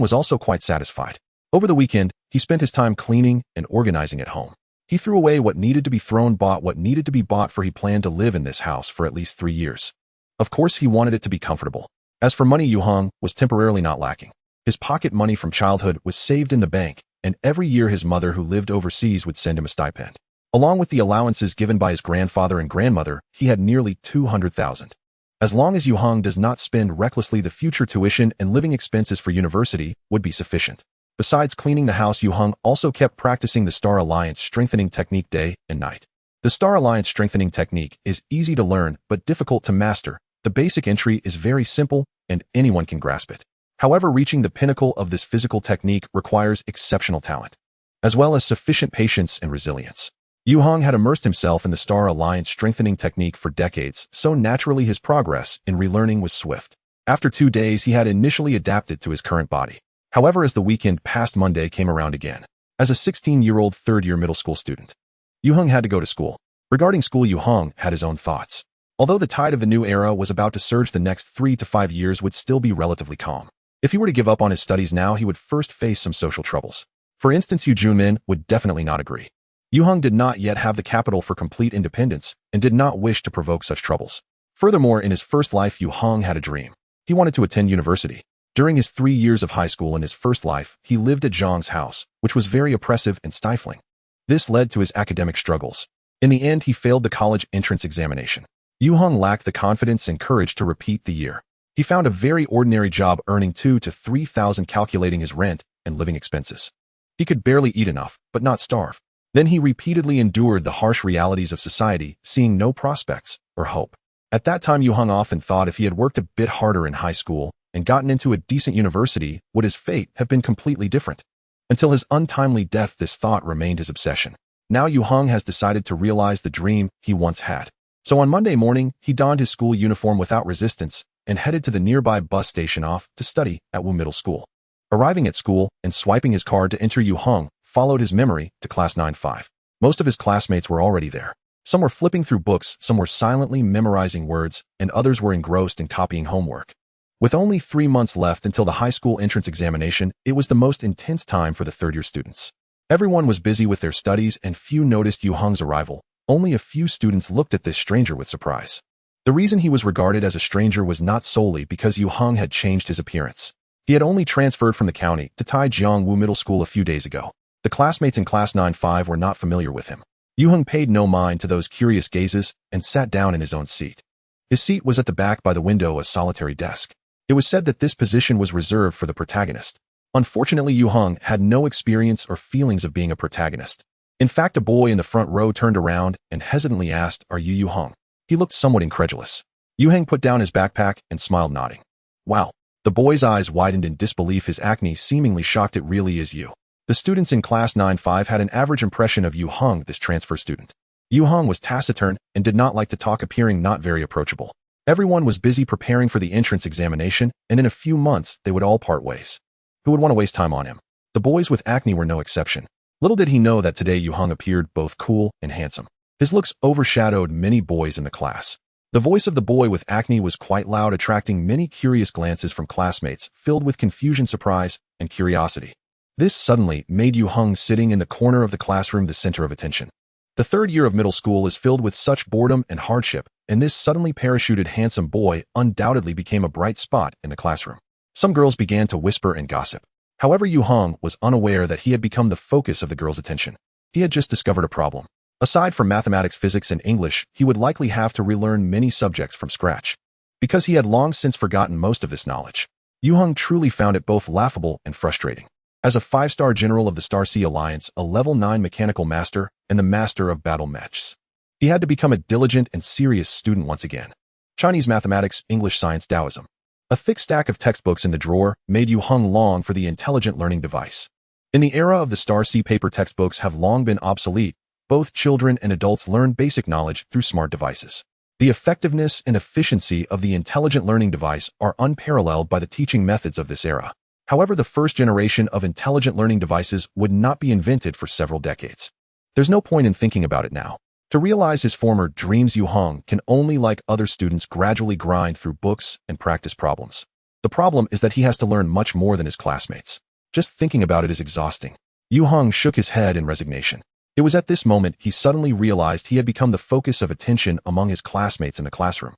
was also quite satisfied. Over the weekend, he spent his time cleaning and organizing at home. He threw away what needed to be thrown, bought what needed to be bought, for he planned to live in this house for at least 3 years. Of course, he wanted it to be comfortable. As for money, Yue Heng was temporarily not lacking. His pocket money from childhood was saved in the bank, and every year his mother, who lived overseas, would send him a stipend. Along with the allowances given by his grandfather and grandmother, he had nearly 200,000. As long as Yue Heng does not spend recklessly, the future tuition and living expenses for university would be sufficient. Besides cleaning the house, Yue Heng also kept practicing the Star Alliance strengthening technique day and night. The Star Alliance strengthening technique is easy to learn but difficult to master. The basic entry is very simple and anyone can grasp it. However, reaching the pinnacle of this physical technique requires exceptional talent, as well as sufficient patience and resilience. Yue Heng had immersed himself in the Star Alliance strengthening technique for decades, so naturally his progress in relearning was swift. After 2 days, he had initially adapted to his current body. However, as the weekend passed, Monday came around again. As a 16-year-old third-year middle school student, Yue Heng had to go to school. Regarding school, Yue Heng had his own thoughts. Although the tide of the new era was about to surge, the next 3 to 5 years would still be relatively calm. If he were to give up on his studies now, he would first face some social troubles. For instance, Yu Junmin would definitely not agree. Yue Heng did not yet have the capital for complete independence and did not wish to provoke such troubles. Furthermore, in his first life, Yue Heng had a dream. He wanted to attend university. During his 3 years of high school in his first life, he lived at Zhang's house, which was very oppressive and stifling. This led to his academic struggles. In the end, he failed the college entrance examination. Yue Heng lacked the confidence and courage to repeat the year. He found a very ordinary job, earning 2,000 to 3,000, calculating his rent and living expenses. He could barely eat enough, but not starve. Then he repeatedly endured the harsh realities of society, seeing no prospects or hope. At that time, Yue Heng often thought if he had worked a bit harder in high school and gotten into a decent university, would his fate have been completely different. Until his untimely death, this thought remained his obsession. Now Yue Heng has decided to realize the dream he once had. So on Monday morning, he donned his school uniform without resistance and headed to the nearby bus station off to study at Wu Middle School. Arriving at school and swiping his card to enter, Yue Heng followed his memory to class 9-5. Most of his classmates were already there. Some were flipping through books, some were silently memorizing words, and others were engrossed in copying homework. With only 3 months left until the high school entrance examination, it was the most intense time for the third-year students. Everyone was busy with their studies and few noticed Yue Heng's arrival. only a few students looked at this stranger with surprise. The reason he was regarded as a stranger was not solely because Yue Heng had changed his appearance. He had only transferred from the county to Taijiangwu Middle School a few days ago. The classmates in Class 9-5 were not familiar with him. Yue Heng paid no mind to those curious gazes and sat down in his own seat. His seat was at the back by the window, a solitary desk. It was said that this position was reserved for the protagonist. Unfortunately, Yue Heng had no experience or feelings of being a protagonist. In fact, a boy in the front row turned around and hesitantly asked, "Are you Yue Heng?" He looked somewhat incredulous. Yue Heng put down his backpack and smiled, nodding. "Wow." The boy's eyes widened in disbelief. His acne seemingly shocked. "It really is you." The students in Class 9-5 had an average impression of Yue Heng, this transfer student. Yue Heng was taciturn and did not like to talk, appearing not very approachable. Everyone was busy preparing for the entrance examination, and in a few months they would all part ways. Who would want to waste time on him? The boys with acne were no exception. Little did he know that today Yue Heng appeared both cool and handsome. His looks overshadowed many boys in the class. The voice of the boy with acne was quite loud, attracting many curious glances from classmates, filled with confusion, surprise, and curiosity. This suddenly made Yue Heng, sitting in the corner of the classroom, the center of attention. The third year of middle school is filled with such boredom and hardship, and this suddenly parachuted handsome boy undoubtedly became a bright spot in the classroom. Some girls began to whisper and gossip. However, Yue Heng was unaware that he had become the focus of the girls' attention. He had just discovered a problem. Aside from mathematics, physics, and English, he would likely have to relearn many subjects from scratch. Because he had long since forgotten most of this knowledge, Yue Heng truly found it both laughable and frustrating. As a 5-star general of the Starsea Alliance, a level 9 mechanical master, and the master of battle mechs, he had to become a diligent and serious student once again. Chinese mathematics, English, science, Taoism. A thick stack of textbooks in the drawer made Yue Heng long for the intelligent learning device. In the era of the Starsea, paper textbooks have long been obsolete. Both children and adults learn basic knowledge through smart devices. The effectiveness and efficiency of the intelligent learning device are unparalleled by the teaching methods of this era. However, the first generation of intelligent learning devices would not be invented for several decades. There's no point in thinking about it now. To realize his former dreams, Yue Heng can only, like other students, gradually grind through books and practice problems. The problem is that he has to learn much more than his classmates. Just thinking about it is exhausting. Yue Heng shook his head in resignation. It was at this moment he suddenly realized he had become the focus of attention among his classmates in the classroom.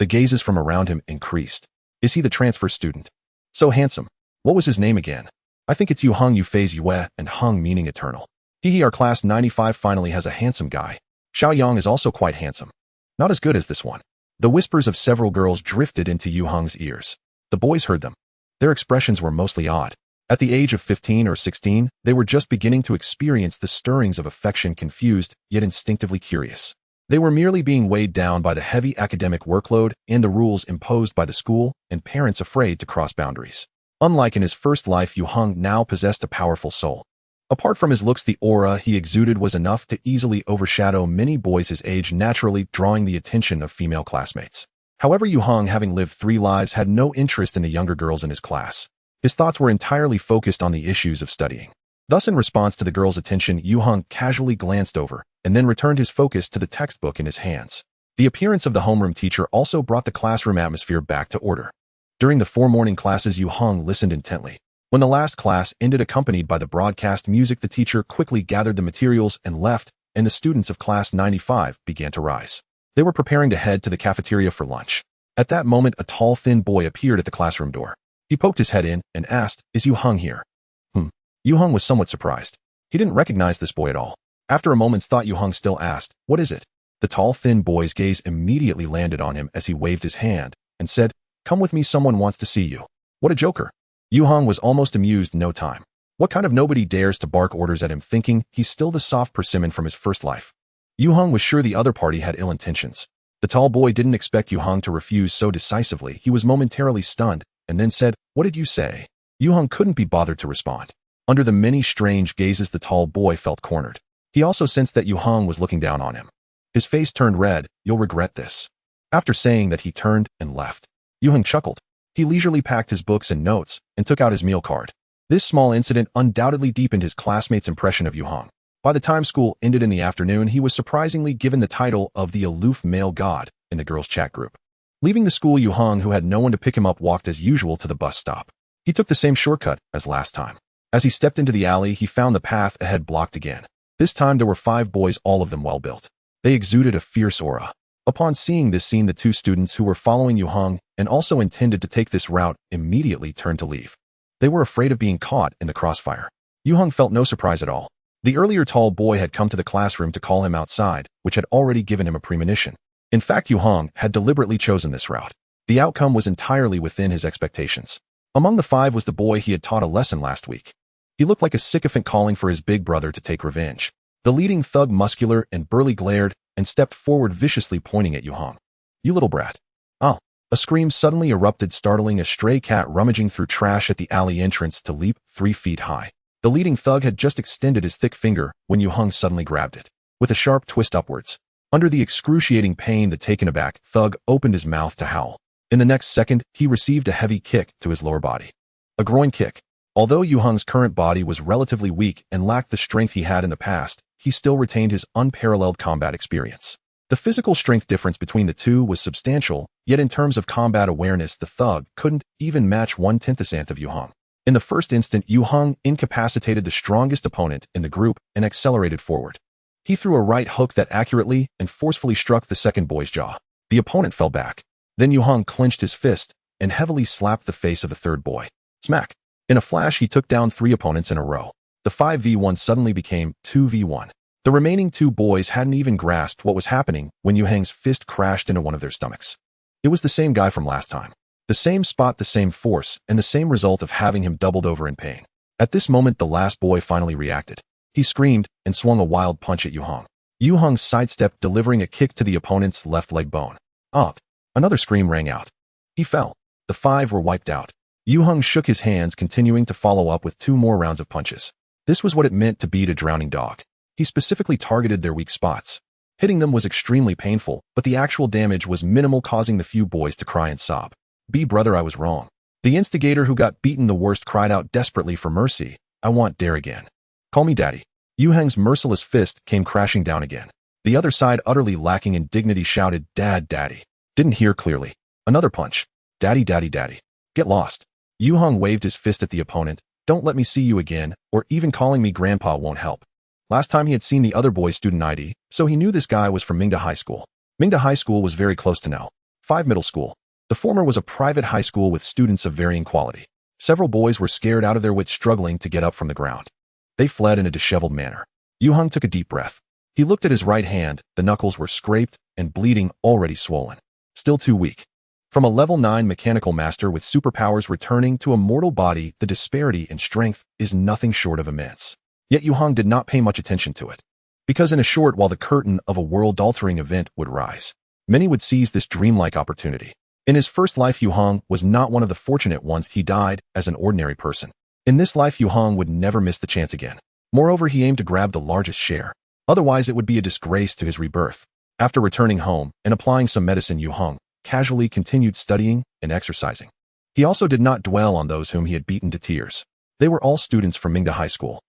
The gazes from around him increased. Is he the transfer student? So handsome. What was his name again? I think it's Yue Heng. Yue phase Yue and Heng meaning eternal. Our Class 95 finally has a handsome guy. Xiaoyang is also quite handsome. Not as good as this one. The whispers of several girls drifted into Yue Heng's ears. The boys heard them. Their expressions were mostly odd. At the age of 15 or 16, they were just beginning to experience the stirrings of affection, confused, yet instinctively curious. They were merely being weighed down by the heavy academic workload and the rules imposed by the school, and parents afraid to cross boundaries. Unlike in his first life, Yue Heng now possessed a powerful soul. Apart from his looks, the aura he exuded was enough to easily overshadow many boys his age, naturally drawing the attention of female classmates. However, Yue Heng, having lived 3 lives, had no interest in the younger girls in his class. His thoughts were entirely focused on the issues of studying. Thus, in response to the girls' attention, Yue Heng casually glanced over and then returned his focus to the textbook in his hands. The appearance of the homeroom teacher also brought the classroom atmosphere back to order. During the 4 morning classes, Yue Heng listened intently. When the last class ended, accompanied by the broadcast music, the teacher quickly gathered the materials and left, and the students of Class 95 began to rise. They were preparing to head to the cafeteria for lunch. At that moment, a tall, thin boy appeared at the classroom door. He poked his head in and asked, "Is Yue Heng here?" Yue Heng was somewhat surprised. He didn't recognize this boy at all. After a moment's thought, Yue Heng still asked, "What is it?" The tall, thin boy's gaze immediately landed on him as he waved his hand and said, "Come with me, someone wants to see you." What a joker. Yue Heng was almost amused in no time. What kind of nobody dares to bark orders at him, thinking he's still the soft persimmon from his first life? Yue Heng was sure the other party had ill intentions. The tall boy didn't expect Yue Heng to refuse so decisively. He was momentarily stunned and then said, "What did you say?" Yue Heng couldn't be bothered to respond. Under the many strange gazes, the tall boy felt cornered. He also sensed that Yue Heng was looking down on him. His face turned red. "You'll regret this." After saying that, he turned and left. Yue Heng chuckled. He leisurely packed his books and notes and took out his meal card. This small incident undoubtedly deepened his classmates' impression of Yue Heng. By the time school ended in the afternoon, he was surprisingly given the title of the aloof male god in the girls' chat group. Leaving the school, Yue Heng, who had no one to pick him up, walked as usual to the bus stop. He took the same shortcut as last time. As he stepped into the alley, he found the path ahead blocked again. This time there were 5 boys, all of them well-built. They exuded a fierce aura. Upon seeing this scene, the two students who were following Yue Heng and also intended to take this route immediately turned to leave. They were afraid of being caught in the crossfire. Yue Heng felt no surprise at all. The earlier tall boy had come to the classroom to call him outside, which had already given him a premonition. In fact, Yue Heng had deliberately chosen this route. The outcome was entirely within his expectations. Among the five was the boy he had taught a lesson last week. He looked like a sycophant calling for his big brother to take revenge. The leading thug, muscular and burly, glared and stepped forward, viciously pointing at Yue Heng. "You little brat." "Oh." A scream suddenly erupted, startling a stray cat rummaging through trash at the alley entrance to leap 3 feet high. The leading thug had just extended his thick finger when Yue Heng suddenly grabbed it. With a sharp twist upwards. Under the excruciating pain, the taken aback thug opened his mouth to howl. In the next second, he received a heavy kick to his lower body. A groin kick. Although Yue Heng's current body was relatively weak and lacked the strength he had in the past, he still retained his unparalleled combat experience. The physical strength difference between the two was substantial, yet in terms of combat awareness, the thug couldn't even match 1/10th of Yue Heng. In the first instant, Yue Heng incapacitated the strongest opponent in the group and accelerated forward. He threw a right hook that accurately and forcefully struck the second boy's jaw. The opponent fell back. Then Yue Heng clenched his fist and heavily slapped the face of the third boy. Smack! In a flash, he took down 3 opponents in a row. The 5v1 suddenly became 2v1. The remaining 2 boys hadn't even grasped what was happening when Yue Heng's fist crashed into one of their stomachs. It was the same guy from last time. The same spot, the same force, and the same result of having him doubled over in pain. At this moment, the last boy finally reacted. He screamed and swung a wild punch at Yue Heng. Yue Heng sidestepped, delivering a kick to the opponent's left leg bone. Up! Another scream rang out. He fell. The 5 were wiped out. Yue Heng shook his hands, continuing to follow up with 2 more rounds of punches. This was what it meant to beat a drowning dog. He specifically targeted their weak spots. Hitting them was extremely painful, but the actual damage was minimal, causing the few boys to cry and sob. Brother, I was wrong." The instigator who got beaten the worst cried out desperately for mercy. "I want dare again. Call me daddy." Yue Heng's merciless fist came crashing down again. The other side, utterly lacking in dignity, shouted, "Dad, daddy." Didn't hear clearly. Another punch. "Daddy, daddy, daddy. Get lost." Yue Heng waved his fist at the opponent. "Don't let me see you again, or even calling me grandpa won't help." Last time he had seen the other boy's student ID, so he knew this guy was from Mingda High School. Mingda High School was very close to No. 5 Middle School. The former was a private high school with students of varying quality. Several boys were scared out of their wits, struggling to get up from the ground. They fled in a disheveled manner. Yue Heng took a deep breath. He looked at his right hand. The knuckles were scraped and bleeding, already swollen. Still too weak. From a level 9 mechanical master with superpowers returning to a mortal body, the disparity in strength is nothing short of immense. Yet Yue Heng did not pay much attention to it. Because in a short while the curtain of a world-altering event would rise. Many would seize this dreamlike opportunity. In his first life, Yue Heng was not one of the fortunate ones. He died as an ordinary person. In this life, Yue Heng would never miss the chance again. Moreover, he aimed to grab the largest share. Otherwise, it would be a disgrace to his rebirth. After returning home and applying some medicine, Yue Heng casually continued studying and exercising. He also did not dwell on those whom he had beaten to tears. They were all students from Mingda High School,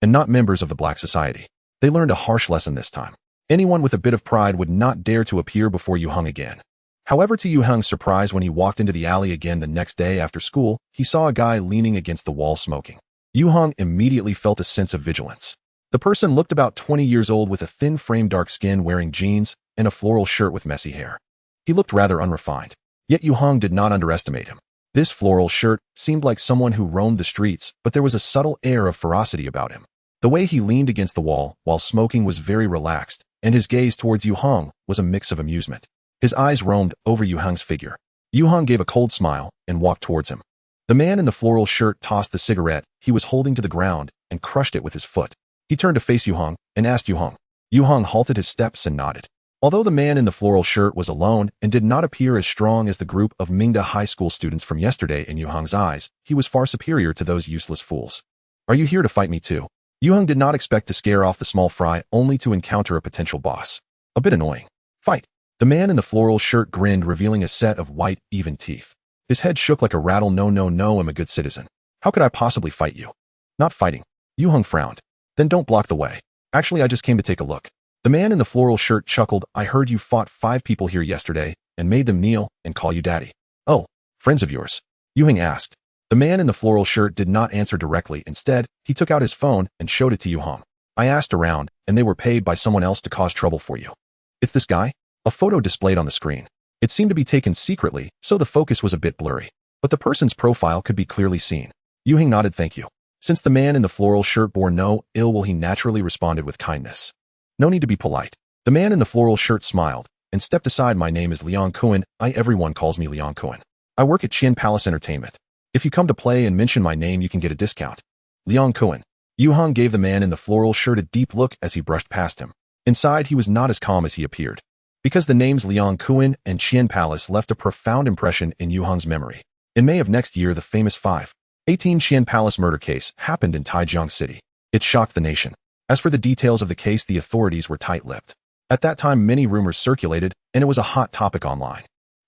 and not members of the Black Society. They learned a harsh lesson this time. Anyone with a bit of pride would not dare to appear before Yue Heng again. However, to Yue Heng's surprise, when he walked into the alley again the next day after school, he saw a guy leaning against the wall smoking. Yue Heng immediately felt a sense of vigilance. The person looked about 20 years old, with a thin frame, dark skin, wearing jeans and a floral shirt with messy hair. He looked rather unrefined. Yet Yue Heng did not underestimate him. This floral shirt seemed like someone who roamed the streets, but there was a subtle air of ferocity about him. The way he leaned against the wall while smoking was very relaxed, and his gaze towards Yue Heng was a mix of amusement. His eyes roamed over Yue Heng's figure. Yue Heng gave a cold smile and walked towards him. The man in the floral shirt tossed the cigarette he was holding to the ground and crushed it with his foot. He turned to face Yue Heng and asked Yue Heng. Yue Heng halted his steps and nodded. Although the man in the floral shirt was alone and did not appear as strong as the group of Mingda High School students from yesterday, in Yue Heng's eyes, he was far superior to those useless fools. "Are you here to fight me too?" Yue Heng did not expect to scare off the small fry, only to encounter a potential boss. A bit annoying. "Fight." The man in the floral shirt grinned, revealing a set of white, even teeth. His head shook like a rattle. "No, no, no, I'm a good citizen. How could I possibly fight you?" "Not fighting." Yue Heng frowned. "Then don't block the way. Actually, I just came to take a look." The man in the floral shirt chuckled. "I heard you fought 5 people here yesterday and made them kneel and call you daddy." "Oh, friends of yours?" Yue Heng asked. The man in the floral shirt did not answer directly. Instead, he took out his phone and showed it to Yue Heng. I asked around, and they were paid by someone else to cause trouble for you. It's this guy? A photo displayed on the screen. It seemed to be taken secretly, so the focus was a bit blurry. But the person's profile could be clearly seen. Yue Heng nodded thank you. Since the man in the floral shirt bore no ill will, he naturally responded with kindness. No need to be polite. The man in the floral shirt smiled and stepped aside. My name is Liang Kuan. Everyone calls me Liang Kuan. I work at Qian Palace Entertainment. If you come to play and mention my name, you can get a discount. Liang Kuan. Yue Heng gave the man in the floral shirt a deep look as he brushed past him. Inside, he was not as calm as he appeared. Because the names Liang Kuan and Qian Palace left a profound impression in Yue Heng's memory. In May of next year, the famous 518 Qian Palace murder case happened in Taijiang City. It shocked the nation. As for the details of the case, the authorities were tight-lipped. At that time, many rumors circulated, and it was a hot topic online.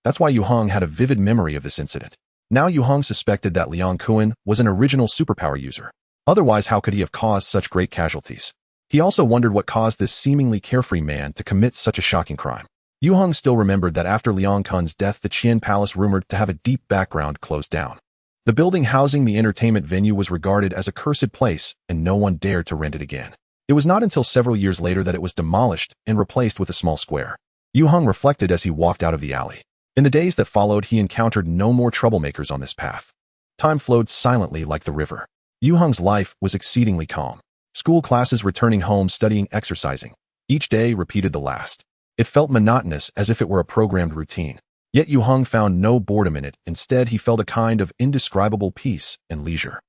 That's why Yue Heng had a vivid memory of this incident. Now Yue Heng suspected that Liang Kuan was an original superpower user. Otherwise, how could he have caused such great casualties? He also wondered what caused this seemingly carefree man to commit such a shocking crime. Yue Heng still remembered that after Liang Kuan's death, the Qian Palace, rumored to have a deep background, closed down. The building housing the entertainment venue was regarded as a cursed place, and no one dared to rent it again. It was not until several years later that it was demolished and replaced with a small square. Yue Heng reflected as he walked out of the alley. In the days that followed, he encountered no more troublemakers on this path. Time flowed silently like the river. Yue Heng's life was exceedingly calm. School classes, returning home, studying, exercising. Each day repeated the last. It felt monotonous, as if it were a programmed routine. Yet Yue Heng found no boredom in it. Instead, he felt a kind of indescribable peace and leisure.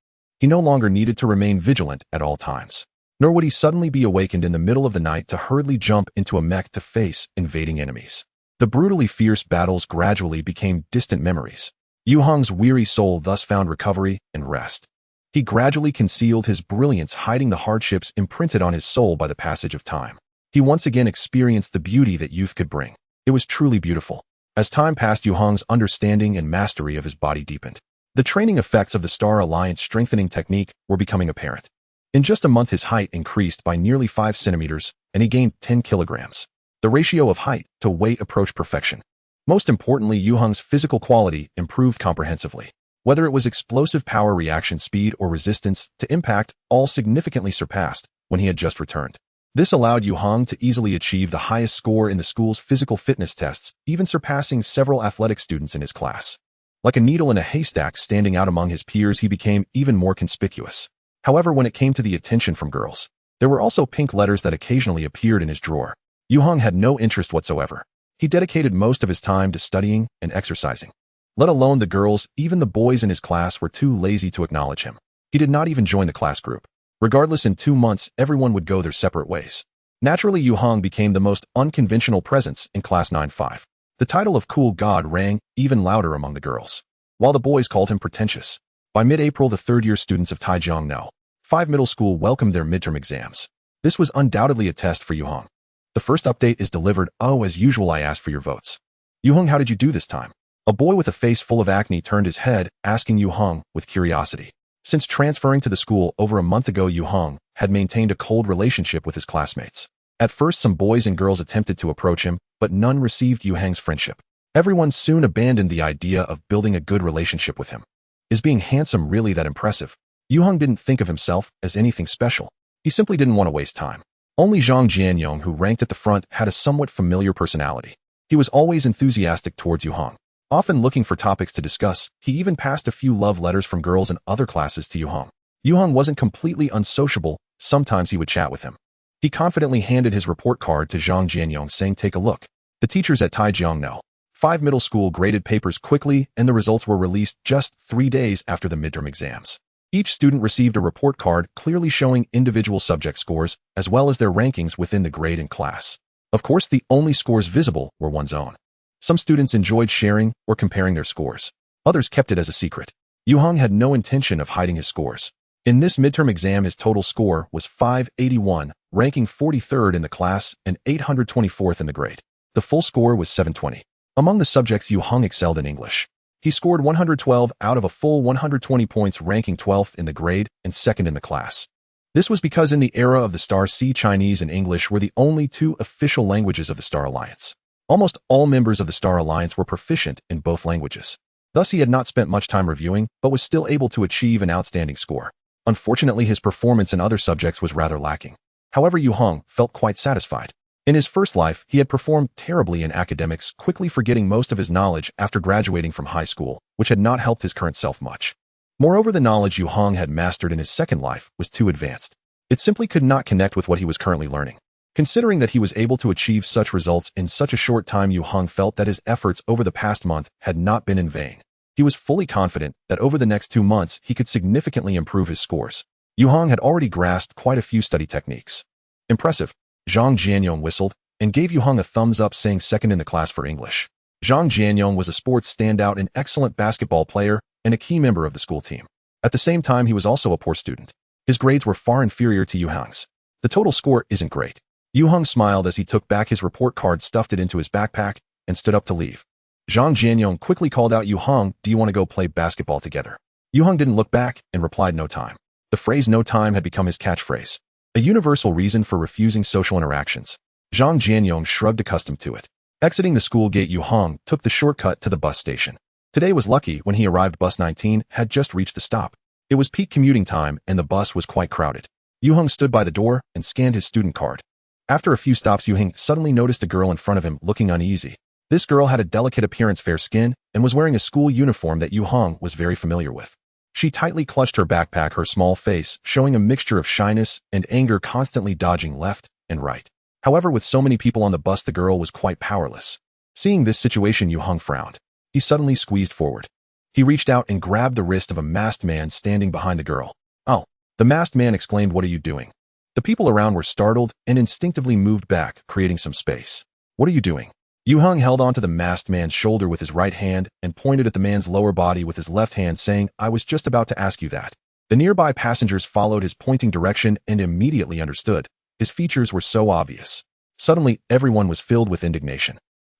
He no longer needed to remain vigilant at all times. Nor would he suddenly be awakened in the middle of the night to hurriedly jump into a mech to face invading enemies. The brutally fierce battles gradually became distant memories. Yue Heng's weary soul thus found recovery and rest. He gradually concealed his brilliance, hiding the hardships imprinted on his soul by the passage of time. He once again experienced the beauty that youth could bring. It was truly beautiful. As time passed, Yue Heng's understanding and mastery of his body deepened. The training effects of the Star Alliance strengthening technique were becoming apparent. In just a month, his height increased by nearly 5 centimeters, and he gained 10 kilograms. The ratio of height to weight approached perfection. Most importantly, Yue Heng's physical quality improved comprehensively. Whether it was explosive power, reaction speed, or resistance to impact, all significantly surpassed when he had just returned. This allowed Yue Heng to easily achieve the highest score in the school's physical fitness tests, even surpassing several athletic students in his class. Like a needle in a haystack standing out among his peers, he became even more conspicuous. However, when it came to the attention from girls, there were also pink letters that occasionally appeared in his drawer. Yue Heng had no interest whatsoever. He dedicated most of his time to studying and exercising. Let alone the girls, even the boys in his class were too lazy to acknowledge him. He did not even join the class group. Regardless, in 2 months, everyone would go their separate ways. Naturally, Yue Heng became the most unconventional presence in Class 9-5. The title of Cool God rang even louder among the girls, while the boys called him pretentious. By mid-April, the third-year students of Taijiang No. 5 Middle School welcomed their midterm exams. This was undoubtedly a test for Yue Heng. The first update is delivered. Oh, as usual, I asked for your votes. Yue Heng, how did you do this time? A boy with a face full of acne turned his head, asking Yue Heng with curiosity. Since transferring to the school over a month ago, Yue Heng had maintained a cold relationship with his classmates. At first, some boys and girls attempted to approach him, but none received Yue Heng's friendship. Everyone soon abandoned the idea of building a good relationship with him. Is being handsome really that impressive? Yue Heng didn't think of himself as anything special. He simply didn't want to waste time. Only Zhang Jianyong, who ranked at the front, had a somewhat familiar personality. He was always enthusiastic towards Yue Heng, often looking for topics to discuss. He even passed a few love letters from girls in other classes to Yue Heng. Yue Heng wasn't completely unsociable. Sometimes he would chat with him. He confidently handed his report card to Zhang Jianyong, saying, "Take a look." The teachers at Taijiang No. 5 Middle School graded papers quickly, and the results were released just 3 days after the midterm exams. Each student received a report card clearly showing individual subject scores, as well as their rankings within the grade and class. Of course, the only scores visible were one's own. Some students enjoyed sharing or comparing their scores. Others kept it as a secret. Yue Heng had no intention of hiding his scores. In this midterm exam, his total score was 581, ranking 43rd in the class and 824th in the grade. The full score was 720. Among the subjects, Yue Heng excelled in English. He scored 112 out of a full 120 points, ranking 12th in the grade and 2nd in the class. This was because in the era of the Star Sea, Chinese and English were the only 2 official languages of the Star Alliance. Almost all members of the Star Alliance were proficient in both languages. Thus, he had not spent much time reviewing, but was still able to achieve an outstanding score. Unfortunately, his performance in other subjects was rather lacking. However, Yue Heng felt quite satisfied. In his first life, he had performed terribly in academics, quickly forgetting most of his knowledge after graduating from high school, which had not helped his current self much. Moreover, the knowledge Yue Heng had mastered in his second life was too advanced. It simply could not connect with what he was currently learning. Considering that he was able to achieve such results in such a short time, Yue Heng felt that his efforts over the past month had not been in vain. He was fully confident that over the next 2 months he could significantly improve his scores. Yue Heng had already grasped quite a few study techniques. Impressive. Zhang Jianyong whistled and gave Yue Heng a thumbs up, saying second in the class for English. Zhang Jianyong was a sports standout, an excellent basketball player, and a key member of the school team. At the same time, he was also a poor student. His grades were far inferior to Yue Heng's. The total score isn't great. Yue Heng smiled as he took back his report card, stuffed it into his backpack, and stood up to leave. Zhang Jianyong quickly called out, "Yue Heng, do you want to go play basketball together?" Yue Heng didn't look back and replied, "No time." The phrase "no time" had become his catchphrase, a universal reason for refusing social interactions. Zhang Jianyong shrugged, accustomed to it. Exiting the school gate, Yue Heng took the shortcut to the bus station. Today was lucky. When he arrived, bus 19 had just reached the stop. It was peak commuting time and the bus was quite crowded. Yue Heng stood by the door and scanned his student card. After a few stops, Yue Heng suddenly noticed a girl in front of him looking uneasy. This girl had a delicate appearance, fair skin, and was wearing a school uniform that Yue Heng was very familiar with. She tightly clutched her backpack, her small face showing a mixture of shyness and anger, constantly dodging left and right. However, with so many people on the bus, the girl was quite powerless. Seeing this situation, Yue Heng frowned. He suddenly squeezed forward. He reached out and grabbed the wrist of a masked man standing behind the girl. "Oh!" The masked man exclaimed, "What are you doing?" The people around were startled and instinctively moved back, creating some space. "What are you doing?" Yue Heng held onto the masked man's shoulder with his right hand and pointed at the man's lower body with his left hand, saying, "I was just about to ask you that." The nearby passengers followed his pointing direction and immediately understood. His features were so obvious. Suddenly, everyone was filled with indignation.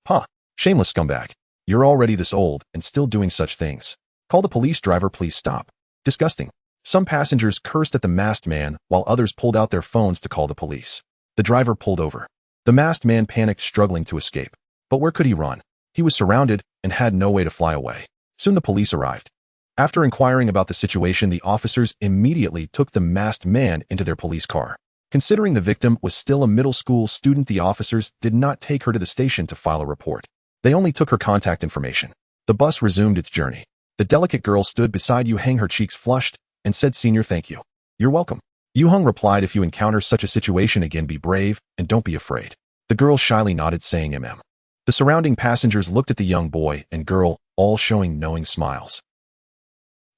"Huh, shameless scumbag. You're already this old and still doing such things. Call the police. Driver, please stop. Disgusting." Some passengers cursed at the masked man, while others pulled out their phones to call the police. The driver pulled over. The masked man panicked, struggling to escape. But where could he run? He was surrounded and had no way to fly away. Soon the police arrived. After inquiring about the situation, the officers immediately took the masked man into their police car. Considering the victim was still a middle school student, the officers did not take her to the station to file a report. They only took her contact information. The bus resumed its journey. The delicate girl stood beside Yue Heng, her cheeks flushed, and said, "Senior, thank you." "You're welcome." Yue Heng replied, "If you encounter such a situation again, be brave and don't be afraid." The girl shyly nodded, saying mm. The surrounding passengers looked at the young boy and girl, all showing knowing smiles.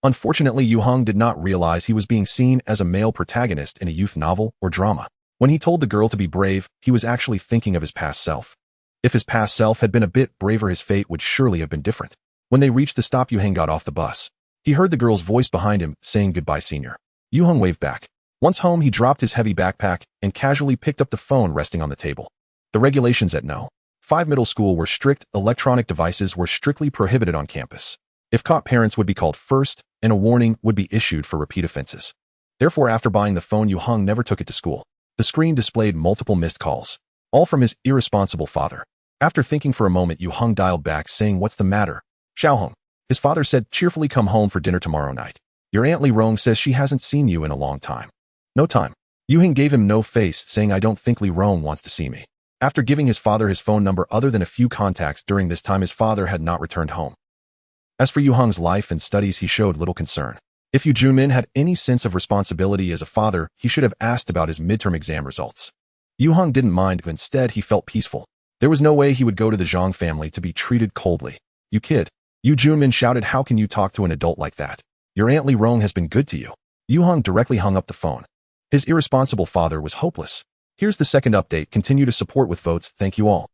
Unfortunately, Yue Heng did not realize he was being seen as a male protagonist in a youth novel or drama. When he told the girl to be brave, he was actually thinking of his past self. If his past self had been a bit braver, his fate would surely have been different. When they reached the stop, Yue Heng got off the bus. He heard the girl's voice behind him, saying, "Goodbye, senior." Yue Heng waved back. Once home, he dropped his heavy backpack and casually picked up the phone resting on the table. The regulations at No. 5 middle school were strict. Electronic devices were strictly prohibited on campus. If caught, parents would be called first, and a warning would be issued for repeat offenses. Therefore, after buying the phone, Yue Heng never took it to school. The screen displayed multiple missed calls, all from his irresponsible father. After thinking for a moment, Yue Heng dialed back, saying, "What's the matter?" "Xiao Heng." His father said, "Cheerfully come home for dinner tomorrow night. Your Aunt Li Rong says she hasn't seen you in a long time." "No time." Yue Heng gave him no face, saying, "I don't think Li Rong wants to see me." After giving his father his phone number, other than a few contacts during this time, his father had not returned home. As for Yue Heng's life and studies, he showed little concern. If Yu Junmin had any sense of responsibility as a father, he should have asked about his midterm exam results. Yue Heng didn't mind, but instead he felt peaceful. There was no way he would go to the Zhang family to be treated coldly. "You kid." Yu Junmin shouted, "How can you talk to an adult like that? Your Aunt Li Rong has been good to you." Yue Heng directly hung up the phone. His irresponsible father was hopeless. Here's the second update. Continue to support with votes. Thank you all.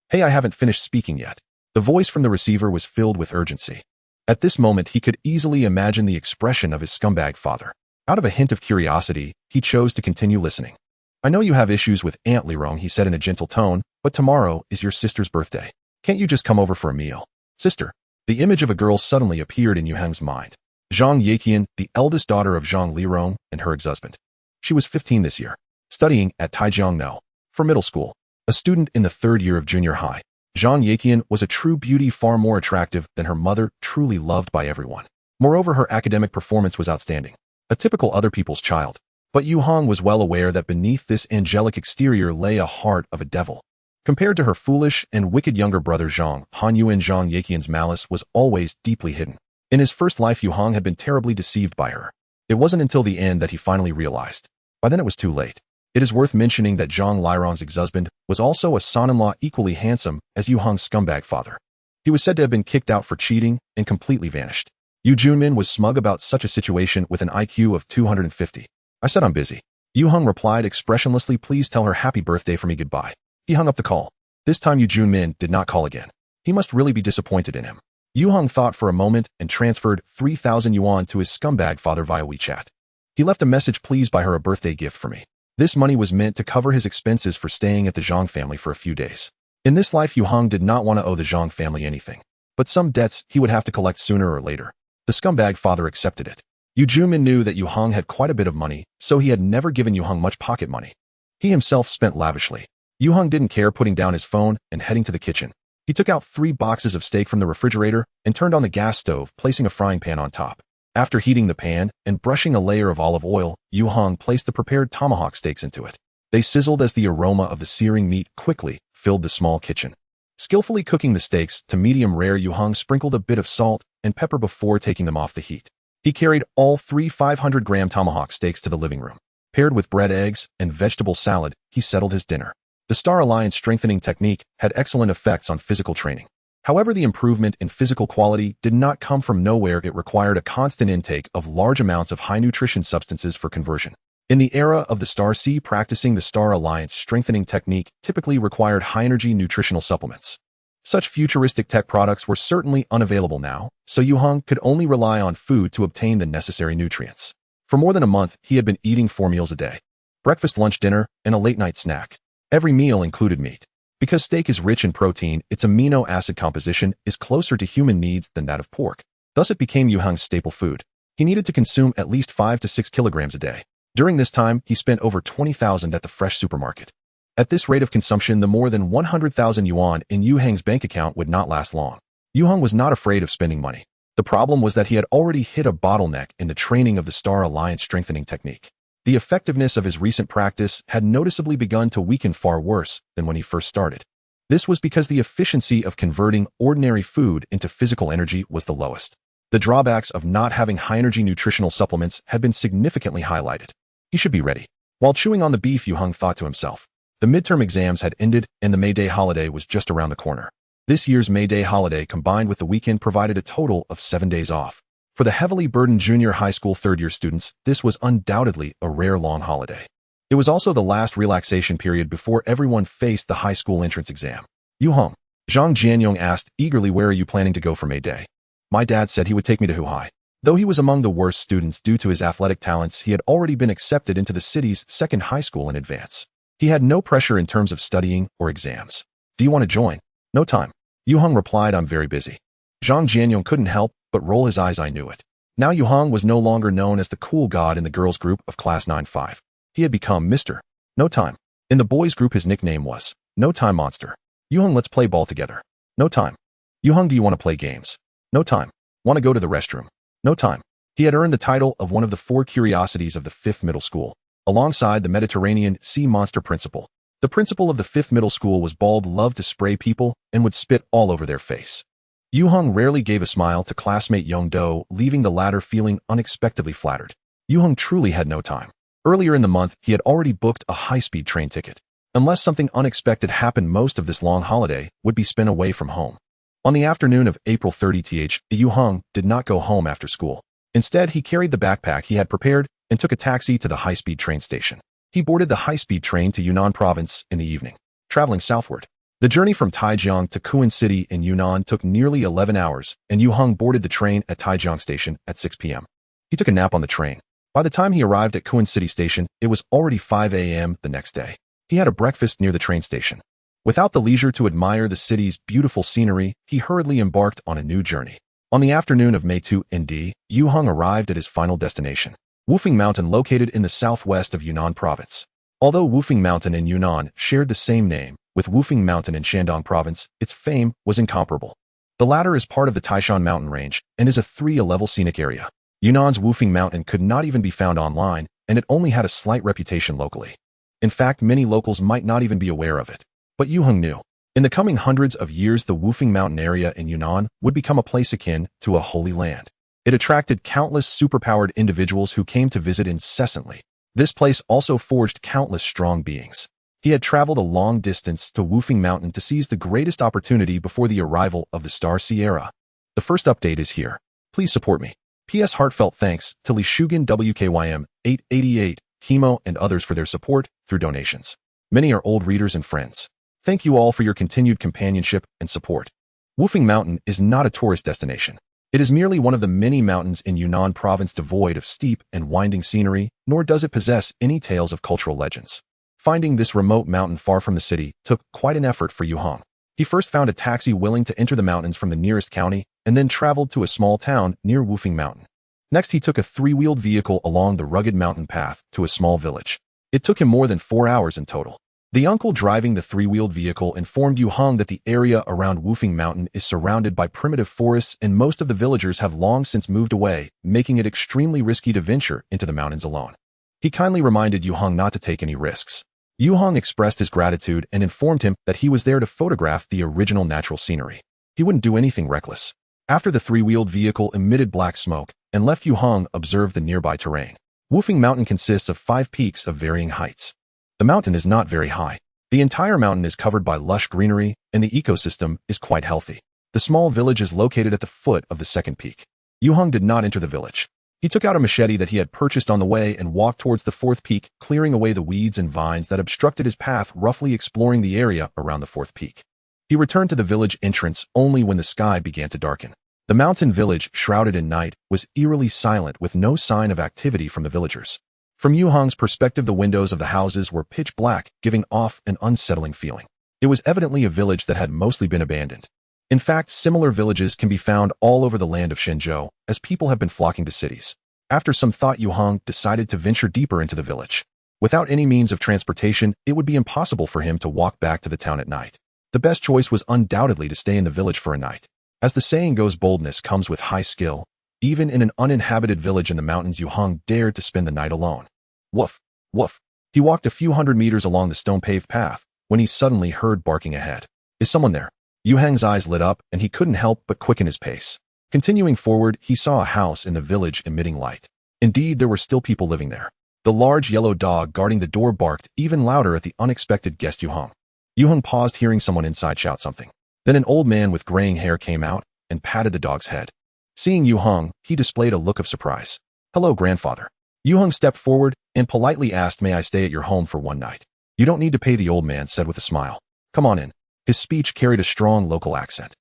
Hey, I haven't finished speaking yet. The voice from the receiver was filled with urgency. At this moment, he could easily imagine the expression of his scumbag father. Out of a hint of curiosity, he chose to continue listening. "I know you have issues with Aunt Li Rong," he said in a gentle tone, "but tomorrow is your sister's birthday. Can't you just come over for a meal?" "Sister." The image of a girl suddenly appeared in Yue Heng's mind. Zhang Yeqian, the eldest daughter of Zhang Lirong and her ex-husband. She was 15 this year, studying at Taijiang No for middle school, a student in the 3rd year of junior high. Zhang Yeqian was a true beauty, far more attractive than her mother, truly loved by everyone. Moreover, her academic performance was outstanding. A typical other people's child. But Yue Heng was well aware that beneath this angelic exterior lay a heart of a devil. Compared to her foolish and wicked younger brother Zhang, Han Yuan Zhang Yaqian's malice was always deeply hidden. In his first life, Yue Heng had been terribly deceived by her. It wasn't until the end that he finally realized. By then it was too late. It is worth mentioning that Zhang Lirong's ex-husband was also a son-in-law equally handsome as Yue Heng's scumbag father. He was said to have been kicked out for cheating and completely vanished. Yu Junmin was smug about such a situation with an IQ of 250. I said I'm busy. Yue Heng replied expressionlessly, please tell her happy birthday for me goodbye. He hung up the call. This time Yu Junmin did not call again. He must really be disappointed in him. Yue Heng thought for a moment and transferred 3,000 yuan to his scumbag father via WeChat. He left a message, please buy her a birthday gift for me. This money was meant to cover his expenses for staying at the Zhang family for a few days. In this life, Yue Heng did not want to owe the Zhang family anything. But some debts he would have to collect sooner or later. The scumbag father accepted it. Yu Junmin knew that Yue Heng had quite a bit of money, so he had never given Yue Heng much pocket money. He himself spent lavishly. Yue Heng didn't care, putting down his phone and heading to the kitchen. He took out 3 boxes of steak from the refrigerator and turned on the gas stove, placing a frying pan on top. After heating the pan and brushing a layer of olive oil, Yue Heng placed the prepared tomahawk steaks into it. They sizzled as the aroma of the searing meat quickly filled the small kitchen. Skillfully cooking the steaks to medium rare, Yue Heng sprinkled a bit of salt and pepper before taking them off the heat. He carried all 3 500-gram tomahawk steaks to the living room. Paired with bread, eggs, and vegetable salad, he settled his dinner. The Star Alliance strengthening technique had excellent effects on physical training. However, the improvement in physical quality did not come from nowhere. It required a constant intake of large amounts of high nutrition substances for conversion. In the era of the Star Sea, practicing the Star Alliance strengthening technique typically required high-energy nutritional supplements. Such futuristic tech products were certainly unavailable now, so Yue Heng could only rely on food to obtain the necessary nutrients. For more than a month, he had been eating 4 meals a day. Breakfast, lunch, dinner, and a late-night snack. Every meal included meat. Because steak is rich in protein, its amino acid composition is closer to human needs than that of pork. Thus it became Yue Heng's staple food. He needed to consume at least 5 to 6 kilograms a day. During this time, he spent over 20,000 at the fresh supermarket. At this rate of consumption, the more than 100,000 yuan in Yue Heng's bank account would not last long. Yue Heng was not afraid of spending money. The problem was that he had already hit a bottleneck in the training of the Star Alliance strengthening technique. The effectiveness of his recent practice had noticeably begun to weaken, far worse than when he first started. This was because the efficiency of converting ordinary food into physical energy was the lowest. The drawbacks of not having high-energy nutritional supplements had been significantly highlighted. He should be ready. While chewing on the beef, Yue Heng thought to himself. The midterm exams had ended and the May Day holiday was just around the corner. This year's May Day holiday combined with the weekend provided a total of 7 days off. For the heavily burdened junior high school third-year students, this was undoubtedly a rare long holiday. It was also the last relaxation period before everyone faced the high school entrance exam. Yue Heng, Zhang Jianyong asked eagerly, where are you planning to go for May Day? My dad said he would take me to Huhai. Though he was among the worst students due to his athletic talents, he had already been accepted into the city's second high school in advance. He had no pressure in terms of studying or exams. Do you want to join? No time. Yue Heng replied, I'm very busy. Zhang Jianyong couldn't help but roll his eyes. I knew it. Now Yue Heng was no longer known as the cool god in the girls' group of class 9-5. He had become Mr. No Time. In the boys' group, his nickname was No Time Monster. Yue Heng, let's play ball together. No time. Yue Heng, do you want to play games? No time. Want to go to the restroom? No time. He had earned the title of one of the 4 curiosities of the 5th middle school, alongside the Mediterranean sea monster principal. The principal of the 5th middle school was bald, loved to spray people, and would spit all over their face. Yue Heng rarely gave a smile to classmate Young Do, leaving the latter feeling unexpectedly flattered. Yue Heng truly had no time. Earlier in the month, he had already booked a high-speed train ticket. Unless something unexpected happened, most of this long holiday would be spent away from home. On the afternoon of April 30th, Yue Heng did not go home after school. Instead, he carried the backpack he had prepared and took a taxi to the high-speed train station. He boarded the high-speed train to Yunnan province in the evening, traveling southward. The journey from Taijiang to Kuan City in Yunnan took nearly 11 hours, and Yue Heng boarded the train at Taijiang Station at 6 p.m. He took a nap on the train. By the time he arrived at Kuan City Station, it was already 5 a.m. the next day. He had a breakfast near the train station. Without the leisure to admire the city's beautiful scenery, he hurriedly embarked on a new journey. On the afternoon of May 2 ND, Yue Heng arrived at his final destination, Wufeng Mountain, located in the southwest of Yunnan province. Although Wufeng Mountain and Yunnan shared the same name, with Wufeng Mountain in Shandong province, its fame was incomparable. The latter is part of the Taishan mountain range and is a 3-level scenic area. Yunnan's Wufeng Mountain could not even be found online, and it only had a slight reputation locally. In fact, many locals might not even be aware of it. But Yue Heng knew. In the coming hundreds of years, the Wufeng mountain area in Yunnan would become a place akin to a holy land. It attracted countless superpowered individuals who came to visit incessantly. This place also forged countless strong beings. He had traveled a long distance to Wufeng Mountain to seize the greatest opportunity before the arrival of the Star Sea era. The first update is here. Please support me. P.S. Heartfelt thanks to Li Shugin WKYM, 888, Chemo, and others for their support through donations. Many are old readers and friends. Thank you all for your continued companionship and support. Wufeng Mountain is not a tourist destination. It is merely one of the many mountains in Yunnan province devoid of steep and winding scenery, nor does it possess any tales of cultural legends. Finding this remote mountain far from the city took quite an effort for Yue Heng. He first found a taxi willing to enter the mountains from the nearest county, and then traveled to a small town near Wufeng Mountain. Next, he took a three-wheeled vehicle along the rugged mountain path to a small village. It took him more than 4 hours in total. The uncle driving the three-wheeled vehicle informed Yue Heng that the area around Wufeng Mountain is surrounded by primitive forests and most of the villagers have long since moved away, making it extremely risky to venture into the mountains alone. He kindly reminded Yue Heng not to take any risks. Yue Heng expressed his gratitude and informed him that he was there to photograph the original natural scenery. He wouldn't do anything reckless. After the three-wheeled vehicle emitted black smoke and left, Yue Heng observed the nearby terrain. Wufeng Mountain consists of 5 peaks of varying heights. The mountain is not very high. The entire mountain is covered by lush greenery, and the ecosystem is quite healthy. The small village is located at the foot of the second peak. Yue Heng did not enter the village. He took out a machete that he had purchased on the way and walked towards the 4th peak, clearing away the weeds and vines that obstructed his path, roughly exploring the area around the 4th peak. He returned to the village entrance only when the sky began to darken. The mountain village, shrouded in night, was eerily silent with no sign of activity from the villagers. From Yue Heng's perspective, the windows of the houses were pitch black, giving off an unsettling feeling. It was evidently a village that had mostly been abandoned. In fact, similar villages can be found all over the land of Shenzhou, as people have been flocking to cities. After some thought, Yue Heng decided to venture deeper into the village. Without any means of transportation, it would be impossible for him to walk back to the town at night. The best choice was undoubtedly to stay in the village for a night. As the saying goes, boldness comes with high skill. Even in an uninhabited village in the mountains, Yue Heng dared to spend the night alone. Woof, woof. He walked a few hundred meters along the stone-paved path when he suddenly heard barking ahead. Is someone there? Yue Heng's eyes lit up, and he couldn't help but quicken his pace. Continuing forward, he saw a house in the village emitting light. Indeed, there were still people living there. The large yellow dog guarding the door barked even louder at the unexpected guest Yue Heng. Yue Heng paused, hearing someone inside shout something. Then an old man with graying hair came out and patted the dog's head. Seeing Yue Heng, he displayed a look of surprise. Hello, grandfather. Yue Heng stepped forward and politely asked, may I stay at your home for one night? You don't need to pay, the old man said with a smile. Come on in. His speech carried a strong local accent.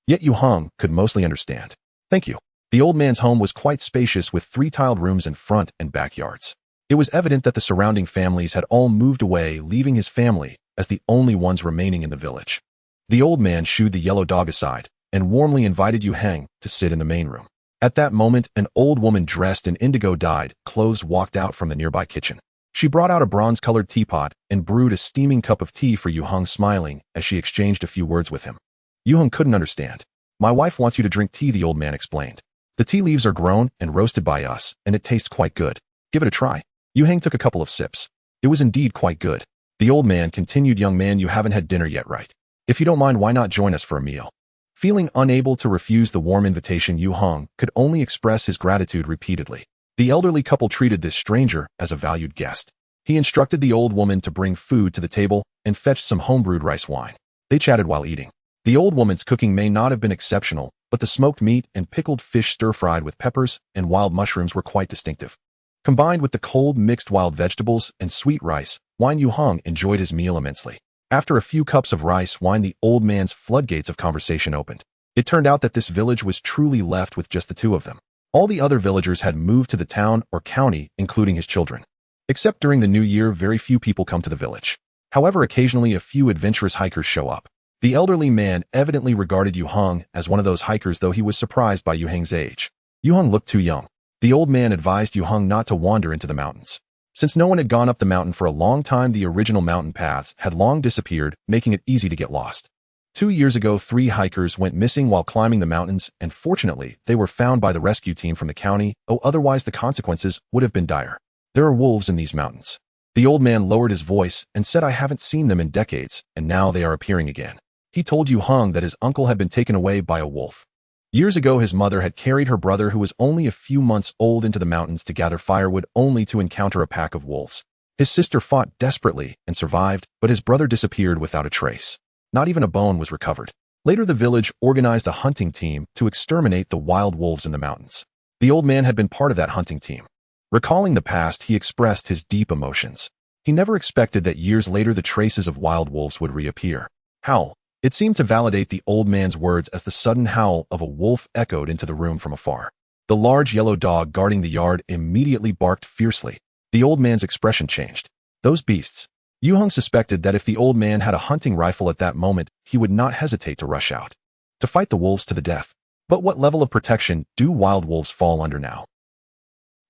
Yet Yue Heng could mostly understand. Thank you. The old man's home was quite spacious with 3 tiled rooms in front and backyards. It was evident that the surrounding families had all moved away, leaving his family as the only ones remaining in the village. The old man shooed the yellow dog aside and warmly invited Yue Heng to sit in the main room. At that moment, an old woman dressed in indigo-dyed clothes walked out from the nearby kitchen. She brought out a bronze-colored teapot and brewed a steaming cup of tea for Yue Heng, smiling as she exchanged a few words with him. Yue Heng couldn't understand. My wife wants you to drink tea, the old man explained. The tea leaves are grown and roasted by us, and it tastes quite good. Give it a try. Yue Heng took a couple of sips. It was indeed quite good. The old man continued, young man, you haven't had dinner yet, right? If you don't mind, why not join us for a meal? Feeling unable to refuse the warm invitation, Yue Heng could only express his gratitude repeatedly. The elderly couple treated this stranger as a valued guest. He instructed the old woman to bring food to the table and fetched some homebrewed rice wine. They chatted while eating. The old woman's cooking may not have been exceptional, but the smoked meat and pickled fish stir-fried with peppers and wild mushrooms were quite distinctive. Combined with the cold mixed wild vegetables and sweet rice wine, Yue Heng enjoyed his meal immensely. After a few cups of rice wine, the old man's floodgates of conversation opened. It turned out that this village was truly left with just the two of them. All the other villagers had moved to the town or county, including his children. Except during the new year, very few people come to the village. However, occasionally a few adventurous hikers show up. The elderly man evidently regarded Yue Heng as one of those hikers, though he was surprised by Yue Heng's age. Yue Heng looked too young. The old man advised Yue Heng not to wander into the mountains. Since no one had gone up the mountain for a long time, the original mountain paths had long disappeared, making it easy to get lost. 2 years ago, 3 hikers went missing while climbing the mountains, and fortunately, they were found by the rescue team from the county, otherwise the consequences would have been dire. There are wolves in these mountains. The old man lowered his voice and said, I haven't seen them in decades, and now they are appearing again. He told Yue Heng that his uncle had been taken away by a wolf. Years ago, his mother had carried her brother, who was only a few months old, into the mountains to gather firewood, only to encounter a pack of wolves. His sister fought desperately and survived, but his brother disappeared without a trace. Not even a bone was recovered. Later, the village organized a hunting team to exterminate the wild wolves in the mountains. The old man had been part of that hunting team. Recalling the past, he expressed his deep emotions. He never expected that years later the traces of wild wolves would reappear. Howl. It seemed to validate the old man's words as the sudden howl of a wolf echoed into the room from afar. The large yellow dog guarding the yard immediately barked fiercely. The old man's expression changed. Those beasts. Yue Heng suspected that if the old man had a hunting rifle at that moment, he would not hesitate to rush out to fight the wolves to the death. But what level of protection do wild wolves fall under now?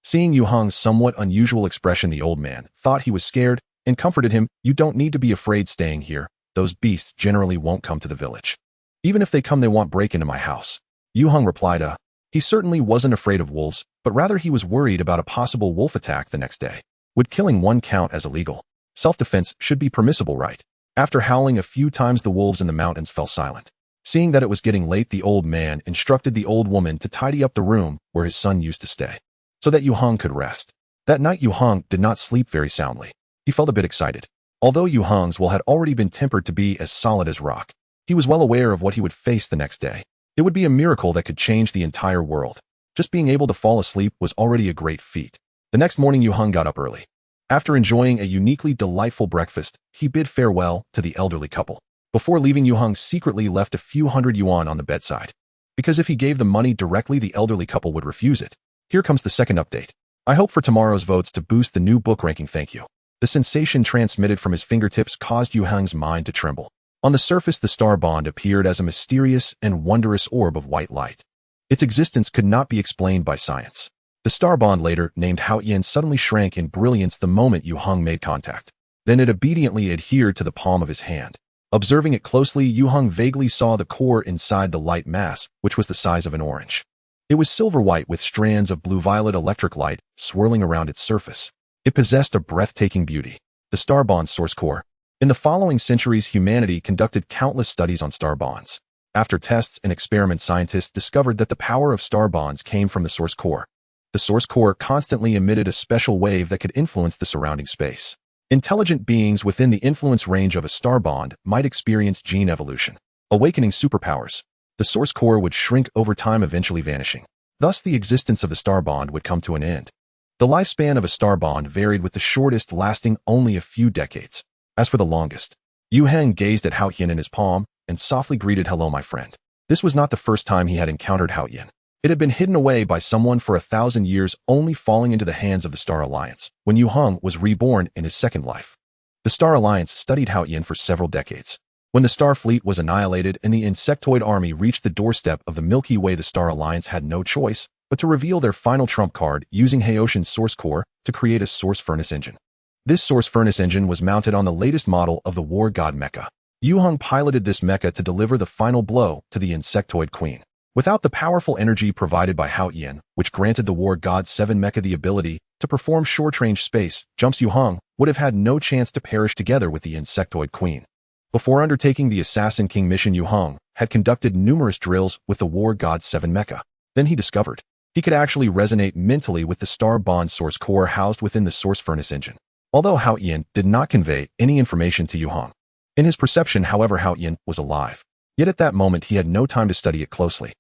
Seeing Yue Heng's somewhat unusual expression, the old man thought he was scared and comforted him. You don't need to be afraid staying here. Those beasts generally won't come to the village. Even if they come, they won't break into my house. Yue Heng replied, He certainly wasn't afraid of wolves, but rather he was worried about a possible wolf attack the next day. Would killing one count as illegal? Self-defense should be permissible, right? After howling a few times, the wolves in the mountains fell silent. Seeing that it was getting late, the old man instructed the old woman to tidy up the room where his son used to stay, so that Yue Heng could rest. That night, Yue Heng did not sleep very soundly. He felt a bit excited. Although Yue Heng's will had already been tempered to be as solid as rock, he was well aware of what he would face the next day. It would be a miracle that could change the entire world. Just being able to fall asleep was already a great feat. The next morning, Yue Heng got up early. After enjoying a uniquely delightful breakfast, he bid farewell to the elderly couple. Before leaving, Yue Heng secretly left a few hundred yuan on the bedside, because if he gave the money directly, the elderly couple would refuse it. Here comes the second update. I hope for tomorrow's votes to boost the new book ranking. Thank you. The sensation transmitted from his fingertips caused Yue Heng's mind to tremble. On the surface, the star bond appeared as a mysterious and wondrous orb of white light. Its existence could not be explained by science. The star bond, later named Haoyan, suddenly shrank in brilliance the moment Yue Heng made contact. Then it obediently adhered to the palm of his hand. Observing it closely, Yue Heng vaguely saw the core inside the light mass, which was the size of an orange. It was silver-white with strands of blue-violet electric light swirling around its surface. It possessed a breathtaking beauty. The star bond's source core. In the following centuries, humanity conducted countless studies on star bonds. After tests and experiments, scientists discovered that the power of star bonds came from the source core. The source core constantly emitted a special wave that could influence the surrounding space. Intelligent beings within the influence range of a star bond might experience gene evolution, awakening superpowers. The source core would shrink over time, eventually vanishing. Thus, the existence of the star bond would come to an end. The lifespan of a star bond varied, with the shortest lasting only a few decades. As for the longest, Yue Heng gazed at Haoyan in his palm and softly greeted, "Hello, my friend." This was not the first time he had encountered Haoyan. It had been hidden away by someone for 1,000 years, only falling into the hands of the Star Alliance when Yue Heng was reborn in his second life. The Star Alliance studied Haoyan for several decades. When the Star Fleet was annihilated and the insectoid army reached the doorstep of the Milky Way, the Star Alliance had no choice but to reveal their final trump card, using Haoshan's source core to create a source furnace engine. This source furnace engine was mounted on the latest model of the war god mecha. Yue Heng piloted this mecha to deliver the final blow to the insectoid queen. Without the powerful energy provided by Haoyan, which granted the War God 7 mecha the ability to perform short-range space jumps, Yue Heng would have had no chance to perish together with the insectoid queen. Before undertaking the Assassin King mission, Yue Heng had conducted numerous drills with the War God 7 mecha. Then he discovered he could actually resonate mentally with the star bond source core housed within the source furnace engine. Although Haoyan did not convey any information to Yue Heng. In his perception, however, Haoyan was alive. Yet at that moment he had no time to study it closely.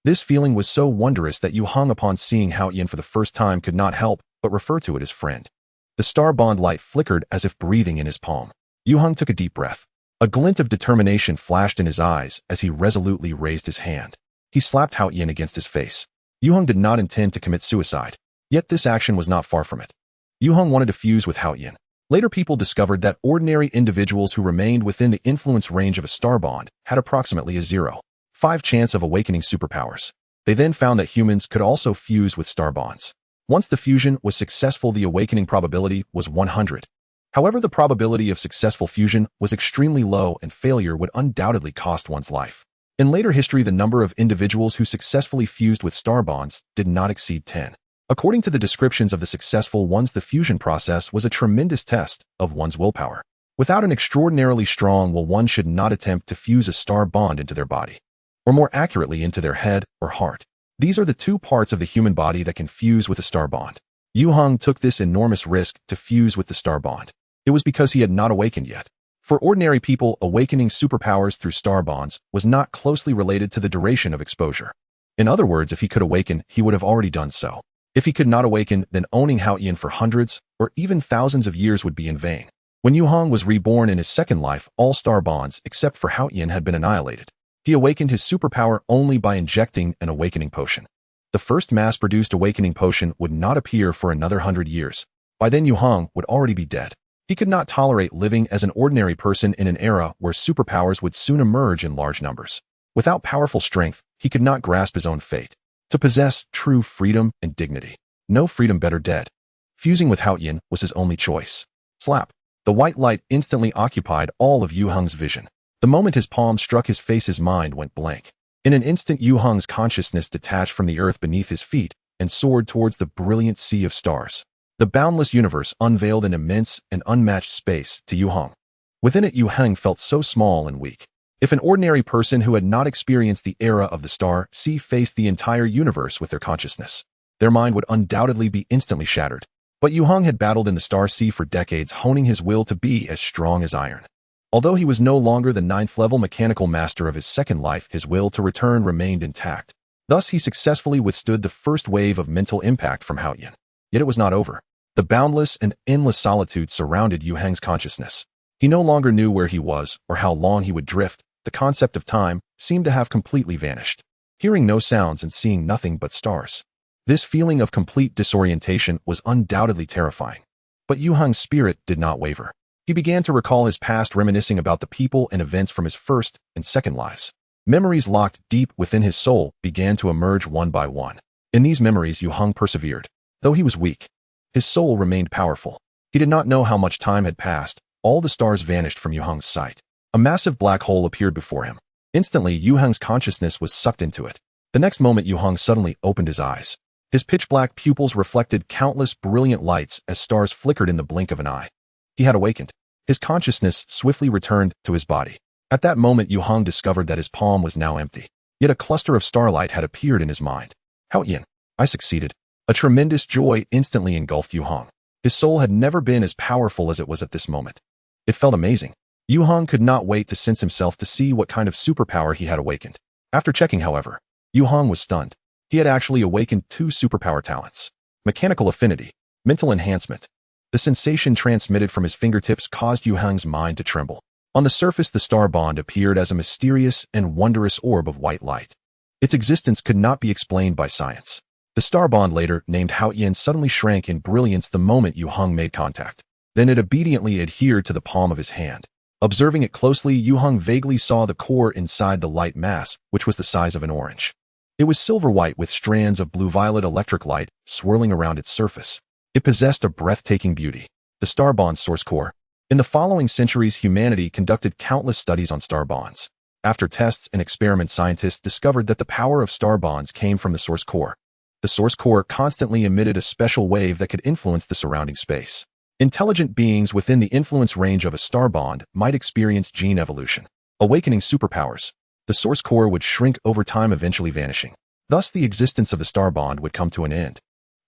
This feeling was so wondrous that Yue Heng, upon seeing Haoyan for the first time, could not help but refer to it as friend. The star bond light flickered as if breathing in his palm. Yue Heng took a deep breath. A glint of determination flashed in his eyes as he resolutely raised his hand. He slapped Haoyan against his face. Yue Heng did not intend to commit suicide, yet this action was not far from it. Yue Heng wanted to fuse with Haoyan. Later, people discovered that ordinary individuals who remained within the influence range of a star bond had approximately a 0.5 chance of awakening superpowers. They then found that humans could also fuse with star bonds. Once the fusion was successful, the awakening probability was 100. However, the probability of successful fusion was extremely low, and failure would undoubtedly cost one's life. In later history, the number of individuals who successfully fused with star bonds did not exceed 10. According to the descriptions of the successful ones, the fusion process was a tremendous test of one's willpower. Without an extraordinarily strong will, one should not attempt to fuse a star bond into their body, or more accurately into their head or heart. These are the two parts of the human body that can fuse with a star bond. Yue Heng took this enormous risk to fuse with the star bond. It was because he had not awakened yet. For ordinary people, awakening superpowers through star bonds was not closely related to the duration of exposure. In other words, if he could awaken, he would have already done so. If he could not awaken, then owning Haotian for hundreds or even thousands of years would be in vain. When Yue Heng was reborn in his second life, all star bonds except for Haotian had been annihilated. He awakened his superpower only by injecting an awakening potion. The first mass-produced awakening potion would not appear for another 100 years. By then Yue Heng would already be dead. He could not tolerate living as an ordinary person in an era where superpowers would soon emerge in large numbers. Without powerful strength, he could not grasp his own fate. To possess true freedom and dignity. No freedom, better dead. Fusing with Haotian was his only choice. Slap. The white light instantly occupied all of Yue Heng's vision. The moment his palm struck his face, his mind went blank. In an instant, Yue Heng's consciousness detached from the earth beneath his feet and soared towards the brilliant sea of stars. The boundless universe unveiled an immense and unmatched space to Yue Heng. Within it, Yue Heng felt so small and weak. If an ordinary person who had not experienced the era of the star sea faced the entire universe with their consciousness, their mind would undoubtedly be instantly shattered. But Yue Heng had battled in the star sea for decades, honing his will to be as strong as iron. Although he was no longer the 9th-level mechanical master of his second life, his will to return remained intact. Thus, he successfully withstood the first wave of mental impact from Haotian. Yet it was not over. The boundless and endless solitude surrounded Yue Heng's consciousness. He no longer knew where he was or how long he would drift. The concept of time seemed to have completely vanished. Hearing no sounds and seeing nothing but stars. This feeling of complete disorientation was undoubtedly terrifying. But Yue Heng's spirit did not waver. He began to recall his past, reminiscing about the people and events from his first and second lives. Memories locked deep within his soul began to emerge one by one. In these memories, Yue Heng persevered. Though he was weak, his soul remained powerful. He did not know how much time had passed. All the stars vanished from Yue Heng's sight. A massive black hole appeared before him. Instantly, Yue Heng's consciousness was sucked into it. The next moment, Yue Heng suddenly opened his eyes. His pitch-black pupils reflected countless brilliant lights as stars flickered in the blink of an eye. He had awakened. His consciousness swiftly returned to his body. At that moment, Yue Heng discovered that his palm was now empty. Yet a cluster of starlight had appeared in his mind. Haotian, I succeeded. A tremendous joy instantly engulfed Yue Heng. His soul had never been as powerful as it was at this moment. It felt amazing. Yue Heng could not wait to sense himself to see what kind of superpower he had awakened. After checking, however, Yue Heng was stunned. He had actually awakened 2 superpower talents. Mechanical affinity, mental enhancement. The sensation transmitted from his fingertips caused Yue Heng's mind to tremble. On the surface, the star bond appeared as a mysterious and wondrous orb of white light. Its existence could not be explained by science. The star bond, later named Haotian, suddenly shrank in brilliance the moment Yue Heng made contact. Then it obediently adhered to the palm of his hand. Observing it closely, Yue Heng vaguely saw the core inside the light mass, which was the size of an orange. It was silver-white with strands of blue-violet electric light swirling around its surface. It possessed a breathtaking beauty. The star bond's source core. In the following centuries, humanity conducted countless studies on star bonds. After tests and experiments, scientists discovered that the power of star bonds came from the source core. The source core constantly emitted a special wave that could influence the surrounding space. Intelligent beings within the influence range of a star bond might experience gene evolution, awakening superpowers. The source core would shrink over time, eventually vanishing. Thus, the existence of the star bond would come to an end.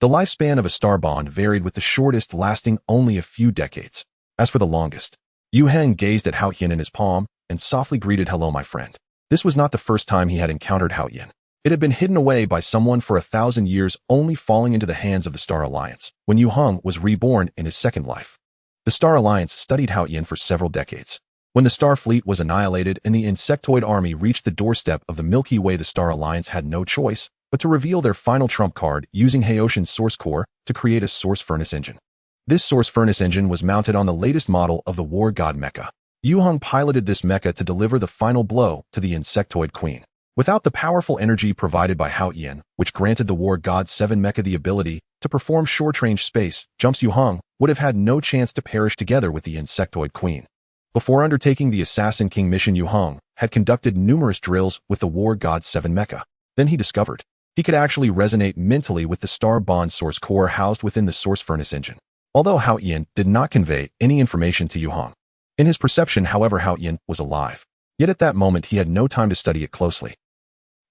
The lifespan of a star bond varied, with the shortest lasting only a few decades. As for the longest, Yue Heng gazed at Haotian in his palm and softly greeted, "Hello, my friend." This was not the first time he had encountered Haotian. It had been hidden away by someone for 1,000 years, only falling into the hands of the Star Alliance when Yue Heng was reborn in his second life. The Star Alliance studied Haotian for several decades. When the Star Fleet was annihilated and the insectoid army reached the doorstep of the Milky Way, the Star Alliance had no choice but to reveal their final trump card, using Haotian's source core to create a source furnace engine. This source furnace engine was mounted on the latest model of the war god mecha. Yue Heng piloted this mecha to deliver the final blow to the insectoid queen. Without the powerful energy provided by Haotian, which granted the War God 7 mecha the ability to perform short-range space jumps, Yue Heng would have had no chance to perish together with the Insectoid Queen. Before undertaking the Assassin King mission, Yue Heng had conducted numerous drills with the War God 7 mecha. Then he discovered He could actually resonate mentally with the star bond source core housed within the source furnace engine. Although Hao Yin did not convey any information to Yue Heng. In his perception, however, Hao Yin was alive. Yet at that moment he had no time to study it closely.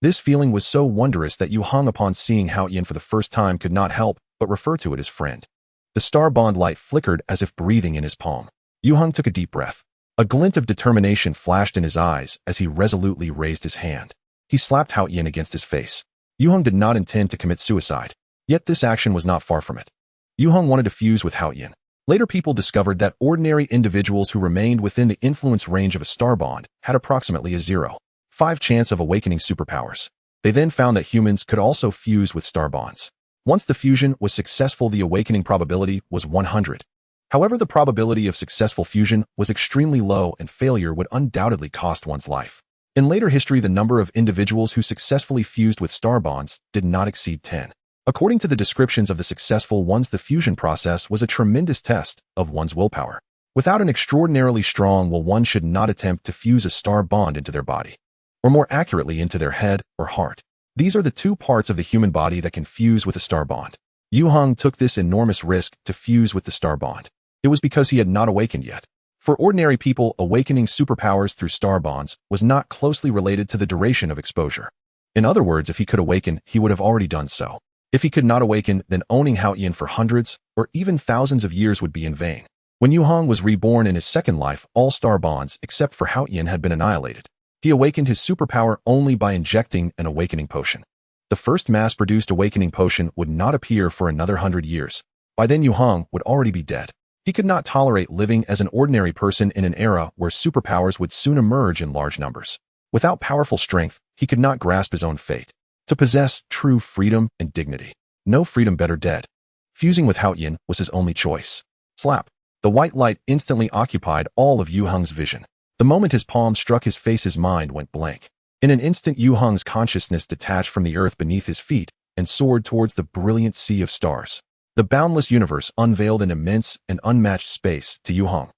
This feeling was so wondrous that Yue Heng, upon seeing Hao Yin for the first time, could not help but refer to it as friend. The star bond light flickered as if breathing in his palm. Yue Heng took a deep breath. A glint of determination flashed in his eyes as he resolutely raised his hand. He slapped Hao Yin against his face. Yue Heng did not intend to commit suicide, yet this action was not far from it. Yue Heng wanted to fuse with Hao Yin. Later people discovered that ordinary individuals who remained within the influence range of a star bond had approximately a 0.5 chance of awakening superpowers. They then found that humans could also fuse with star bonds. Once the fusion was successful, the awakening probability was 100. However, the probability of successful fusion was extremely low and failure would undoubtedly cost one's life. In later history, the number of individuals who successfully fused with star bonds did not exceed 10. According to the descriptions of the successful ones, the fusion process was a tremendous test of one's willpower. Without an extraordinarily strong will, one should not attempt to fuse a star bond into their body, or more accurately into their head or heart. These are the two parts of the human body that can fuse with a star bond. Yue Heng took this enormous risk to fuse with the star bond. It was because he had not awakened yet. For ordinary people, awakening superpowers through star bonds was not closely related to the duration of exposure. In other words, if he could awaken, he would have already done so. If he could not awaken, then owning Hao Yin for hundreds or even thousands of years would be in vain. When Yue Heng was reborn in his second life, all star bonds except for Hao Yin had been annihilated. He awakened his superpower only by injecting an awakening potion. The first mass-produced awakening potion would not appear for another 100 years. By then Yue Heng would already be dead. He could not tolerate living as an ordinary person in an era where superpowers would soon emerge in large numbers. Without powerful strength, he could not grasp his own fate. To possess true freedom and dignity. No freedom, better dead. Fusing with Hao Yin was his only choice. Slap. The white light instantly occupied all of Yue Heng's vision. The moment his palm struck his face, his mind went blank. In an instant, Yue Heng's consciousness detached from the earth beneath his feet and soared towards the brilliant sea of stars. The boundless universe unveiled an immense and unmatched space to Yue Heng.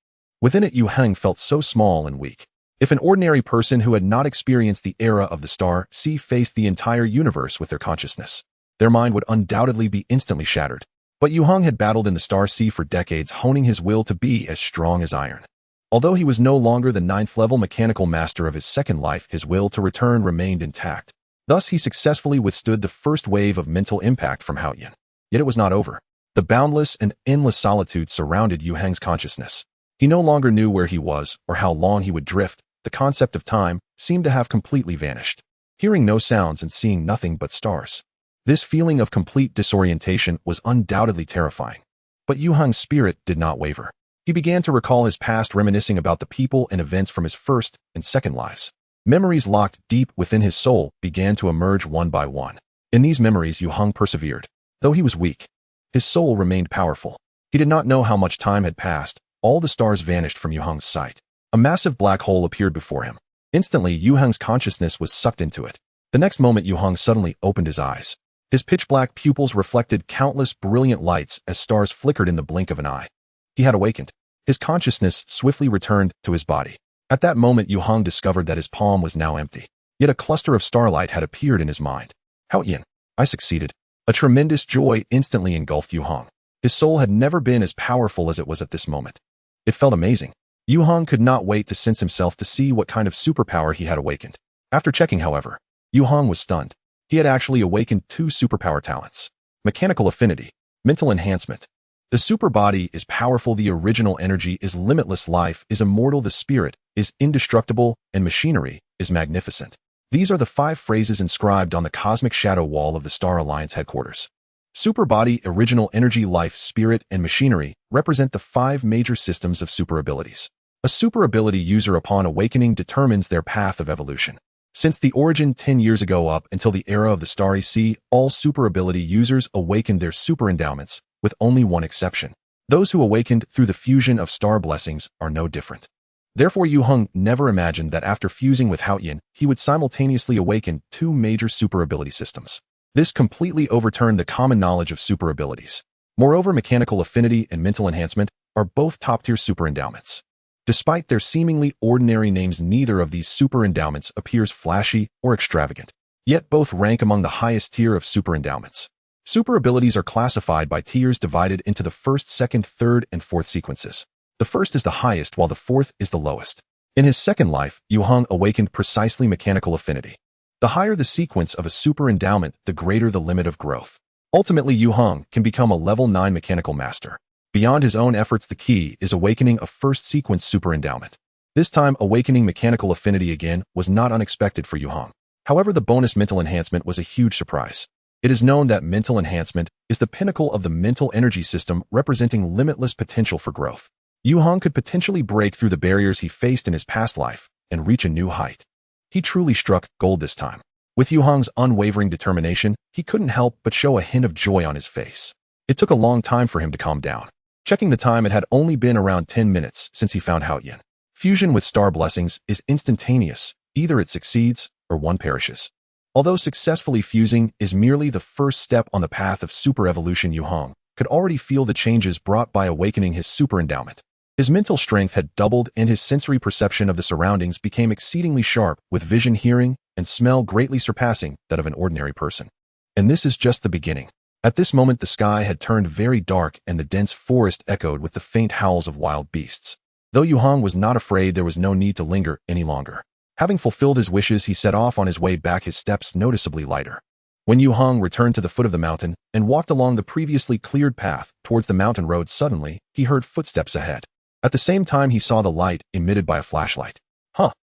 Within it, Yue Heng felt so small and weak. If an ordinary person who had not experienced the era of the star sea faced the entire universe with their consciousness, their mind would undoubtedly be instantly shattered. But Yue Heng had battled in the star sea for decades, honing his will to be as strong as iron. Although he was no longer the 9th-level mechanical master of his second life, his will to return remained intact. Thus, he successfully withstood the first wave of mental impact from Hao Yin. Yet it was not over. The boundless and endless solitude surrounded Yue Heng's consciousness. He no longer knew where he was or how long he would drift. The concept of time seemed to have completely vanished. Hearing no sounds and seeing nothing but stars. This feeling of complete disorientation was undoubtedly terrifying. But Yue Heng's spirit did not waver. He began to recall his past, reminiscing about the people and events from his first and second lives. Memories locked deep within his soul began to emerge one by one. In these memories, Yue Heng persevered. Though he was weak, his soul remained powerful. He did not know how much time had passed. All the stars vanished from Yue Heng's sight. A massive black hole appeared before him. Instantly, Yue Heng's consciousness was sucked into it. The next moment, Yue Heng suddenly opened his eyes. His pitch-black pupils reflected countless brilliant lights as stars flickered in the blink of an eye. He had awakened. His consciousness swiftly returned to his body. At that moment, Yue Heng discovered that his palm was now empty. Yet a cluster of starlight had appeared in his mind. Hao Yin, I succeeded. A tremendous joy instantly engulfed Yue Heng. His soul had never been as powerful as it was at this moment. It felt amazing. Yue Heng could not wait to sense himself to see what kind of superpower he had awakened. After checking, however, Yue Heng was stunned. He had actually awakened 2 superpower talents. Mechanical affinity, mental enhancement. The super body is powerful, the original energy is limitless, life is immortal, the spirit is indestructible, and machinery is magnificent. These are the 5 phrases inscribed on the cosmic shadow wall of the Star Alliance headquarters. Super body, original energy, life, spirit, and machinery represent the 5 major systems of super abilities. A super ability user upon awakening determines their path of evolution. Since the origin 10 years ago up until the era of the Starry Sea, all super ability users awakened their super endowments, with only one exception. Those who awakened through the fusion of star blessings are no different. Therefore, Yue Heng never imagined that after fusing with Hao Yin, he would simultaneously awaken 2 major super ability systems. This completely overturned the common knowledge of super abilities. Moreover, mechanical affinity and mental enhancement are both top-tier super endowments. Despite their seemingly ordinary names, neither of these super endowments appears flashy or extravagant. yet both rank among the highest tier of super endowments. Super abilities are classified by tiers divided into the first, second, third, and fourth sequences. The first is the highest while the fourth is the lowest. In his second life, Yue Heng awakened precisely mechanical affinity. The higher the sequence of a super endowment, the greater the limit of growth. Ultimately, Yue Heng can become a level 9 mechanical master. Beyond his own efforts, the key is awakening a first sequence super endowment. This time, awakening mechanical affinity again was not unexpected for Yue Heng. However, the bonus mental enhancement was a huge surprise. It is known that mental enhancement is the pinnacle of the mental energy system, representing limitless potential for growth. Yue Heng could potentially break through the barriers he faced in his past life and reach a new height. He truly struck gold this time. With Yue Heng's unwavering determination, he couldn't help but show a hint of joy on his face. It took a long time for him to calm down. Checking the time, it had only been around 10 minutes since he found Haoyan. Fusion with star blessings is instantaneous. Either it succeeds or one perishes. Although successfully fusing is merely the first step on the path of super evolution, Yue Heng could already feel the changes brought by awakening his super endowment. His mental strength had doubled and his sensory perception of the surroundings became exceedingly sharp, with vision, hearing, and smell greatly surpassing that of an ordinary person. And this is just the beginning. At this moment, the sky had turned very dark and the dense forest echoed with the faint howls of wild beasts. Though Yue Heng was not afraid, there was no need to linger any longer. Having fulfilled his wishes, he set off on his way back, his steps noticeably lighter. When Yue Heng returned to the foot of the mountain and walked along the previously cleared path towards the mountain road, suddenly, he heard footsteps ahead. At the same time, he saw the light emitted by a flashlight.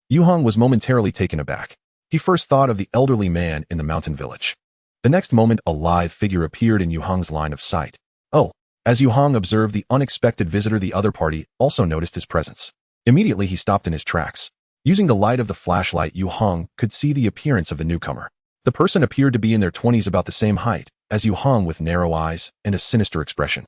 Yue Heng was momentarily taken aback. He first thought of the elderly man in the mountain village. The next moment, a lithe figure appeared in Yue Heng's line of sight. As Yue Heng observed the unexpected visitor, the other party also noticed his presence. Immediately, he stopped in his tracks. Using the light of the flashlight, Yue Heng could see the appearance of the newcomer. The person appeared to be in their 20s, about the same height as Yue Heng, with narrow eyes and a sinister expression.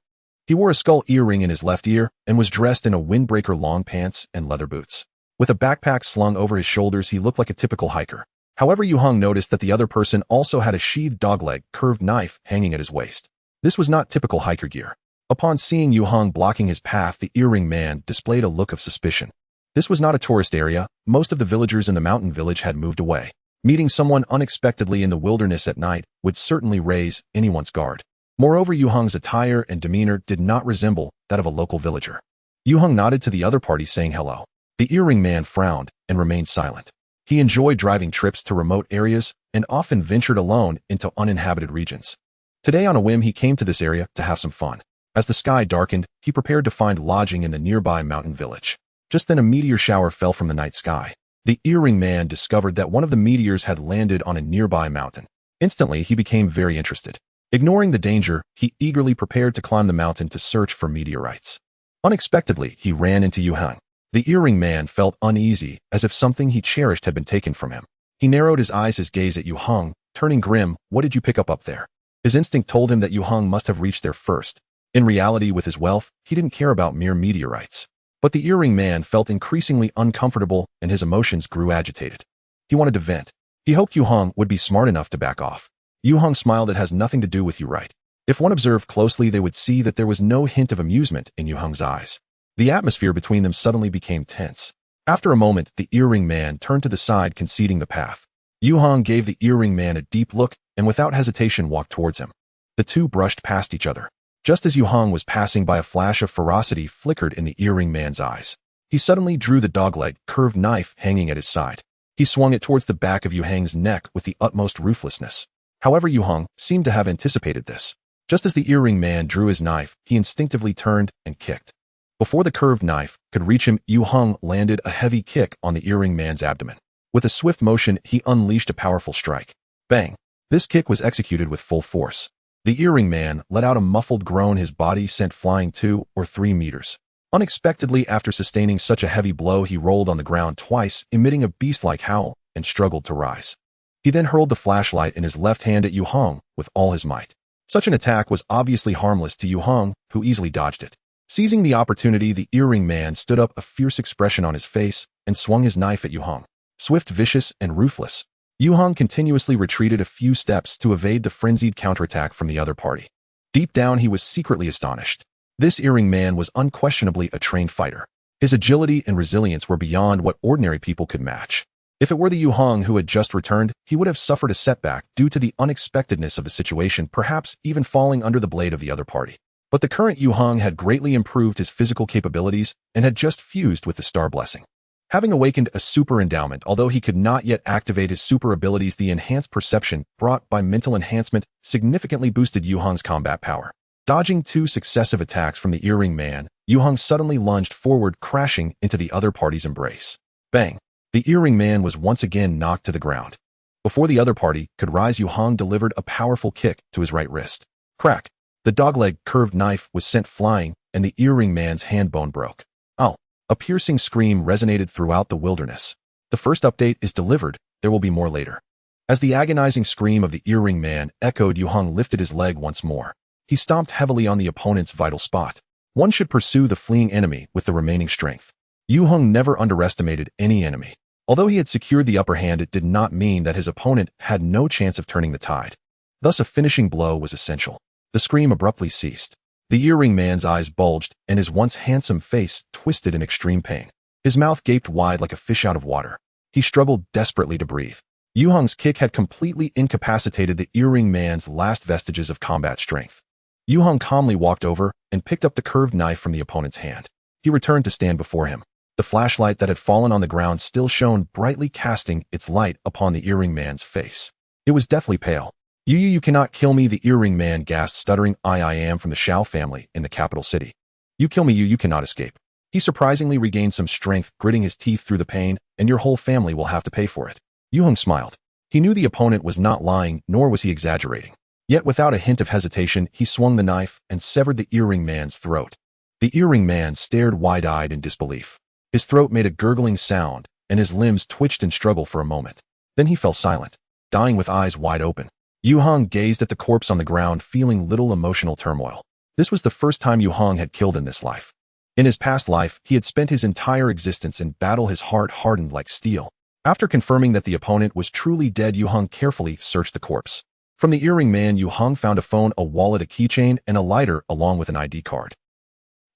He wore a skull earring in his left ear and was dressed in a windbreaker, long pants, and leather boots. With a backpack slung over his shoulders, he looked like a typical hiker. However, Yue Heng noticed that the other person also had a sheathed dogleg curved knife hanging at his waist. This was not typical hiker gear. Upon seeing Yue Heng blocking his path, the earring man displayed a look of suspicion. This was not a tourist area. Most of the villagers in the mountain village had moved away. Meeting someone unexpectedly in the wilderness at night would certainly raise anyone's guard. Moreover, Yue Heng's attire and demeanor did not resemble that of a local villager. Yue Heng nodded to the other party, saying hello. The earring man frowned and remained silent. He enjoyed driving trips to remote areas and often ventured alone into uninhabited regions. Today, on a whim, he came to this area to have some fun. As the sky darkened, he prepared to find lodging in the nearby mountain village. Just then, a meteor shower fell from the night sky. The earring man discovered that one of the meteors had landed on a nearby mountain. Instantly, he became very interested. Ignoring the danger, he eagerly prepared to climb the mountain to search for meteorites. Unexpectedly, he ran into Yue Heng. The earring man felt uneasy, as if something he cherished had been taken from him. He narrowed his eyes, his gaze at Yue Heng, turning grim. What did you pick up there? His instinct told him that Yue Heng must have reached there first. In reality, with his wealth, he didn't care about mere meteorites. But the earring man felt increasingly uncomfortable and his emotions grew agitated. He wanted to vent. He hoped Yue Heng would be smart enough to back off. Yue Heng smiled. It has nothing to do with you, right? If one observed closely, they would see that there was no hint of amusement in Yue Heng's eyes. The atmosphere between them suddenly became tense. After a moment, the earring man turned to the side, conceding the path. Yue Heng gave the earring man a deep look and without hesitation walked towards him. The two brushed past each other. Just as Yue Heng was passing by, a flash of ferocity flickered in the earring man's eyes. He suddenly drew the dogleg curved knife hanging at his side. He swung it towards the back of Yue Heng's neck with the utmost ruthlessness. However, Yue Heng seemed to have anticipated this. Just as the earring man drew his knife, he instinctively turned and kicked. Before the curved knife could reach him, Yue Heng landed a heavy kick on the earring man's abdomen. With a swift motion, he unleashed a powerful strike. Bang! This kick was executed with full force. The earring man let out a muffled groan, his body sent flying 2 or 3 meters. Unexpectedly, after sustaining such a heavy blow, he rolled on the ground twice, emitting a beast-like howl, and struggled to rise. He then hurled the flashlight in his left hand at Yue Heng with all his might. Such an attack was obviously harmless to Yue Heng, who easily dodged it. Seizing the opportunity, the earring man stood up, a fierce expression on his face, and swung his knife at Yue Heng. Swift, vicious, and ruthless, Yue Heng continuously retreated a few steps to evade the frenzied counterattack from the other party. Deep down, he was secretly astonished. This earring man was unquestionably a trained fighter. His agility and resilience were beyond what ordinary people could match. If it were the Yue Heng who had just returned, he would have suffered a setback due to the unexpectedness of the situation, perhaps even falling under the blade of the other party. But the current Yue Heng had greatly improved his physical capabilities and had just fused with the star blessing. Having awakened a super endowment, although he could not yet activate his super abilities, the enhanced perception brought by mental enhancement significantly boosted Yue Heng's combat power. Dodging 2 successive attacks from the earring man, Yue Heng suddenly lunged forward, crashing into the other party's embrace. Bang! The earring man was once again knocked to the ground. Before the other party could rise, Yue Heng delivered a powerful kick to his right wrist. Crack! The dogleg curved knife was sent flying, and the earring man's hand bone broke. Ow! A piercing scream resonated throughout the wilderness. The first update is delivered, there will be more later. As the agonizing scream of the earring man echoed, Yue Heng lifted his leg once more. He stomped heavily on the opponent's vital spot. One should pursue the fleeing enemy with the remaining strength. Yue Heng never underestimated any enemy. Although he had secured the upper hand, it did not mean that his opponent had no chance of turning the tide. Thus, a finishing blow was essential. The scream abruptly ceased. The earring man's eyes bulged, and his once handsome face twisted in extreme pain. His mouth gaped wide like a fish out of water. He struggled desperately to breathe. Yue Heng's kick had completely incapacitated the earring man's last vestiges of combat strength. Yue Heng calmly walked over and picked up the curved knife from the opponent's hand. He returned to stand before him. The flashlight that had fallen on the ground still shone brightly, casting its light upon the earring man's face. It was deathly pale. You cannot kill me, the earring man gasped, stuttering. I am from the Shao family in the capital city. You kill me, you cannot escape. He surprisingly regained some strength, gritting his teeth through the pain, and your whole family will have to pay for it. Yue Heng smiled. He knew the opponent was not lying, nor was he exaggerating. Yet without a hint of hesitation, he swung the knife and severed the earring man's throat. The earring man stared wide-eyed in disbelief. His throat made a gurgling sound, and his limbs twitched in struggle for a moment. Then he fell silent, dying with eyes wide open. Yue Heng gazed at the corpse on the ground, feeling little emotional turmoil. This was the first time Yue Heng had killed in this life. In his past life, he had spent his entire existence in battle, his heart hardened like steel. After confirming that the opponent was truly dead, Yue Heng carefully searched the corpse. From the earring man, Yue Heng found a phone, a wallet, a keychain, and a lighter, along with an ID card.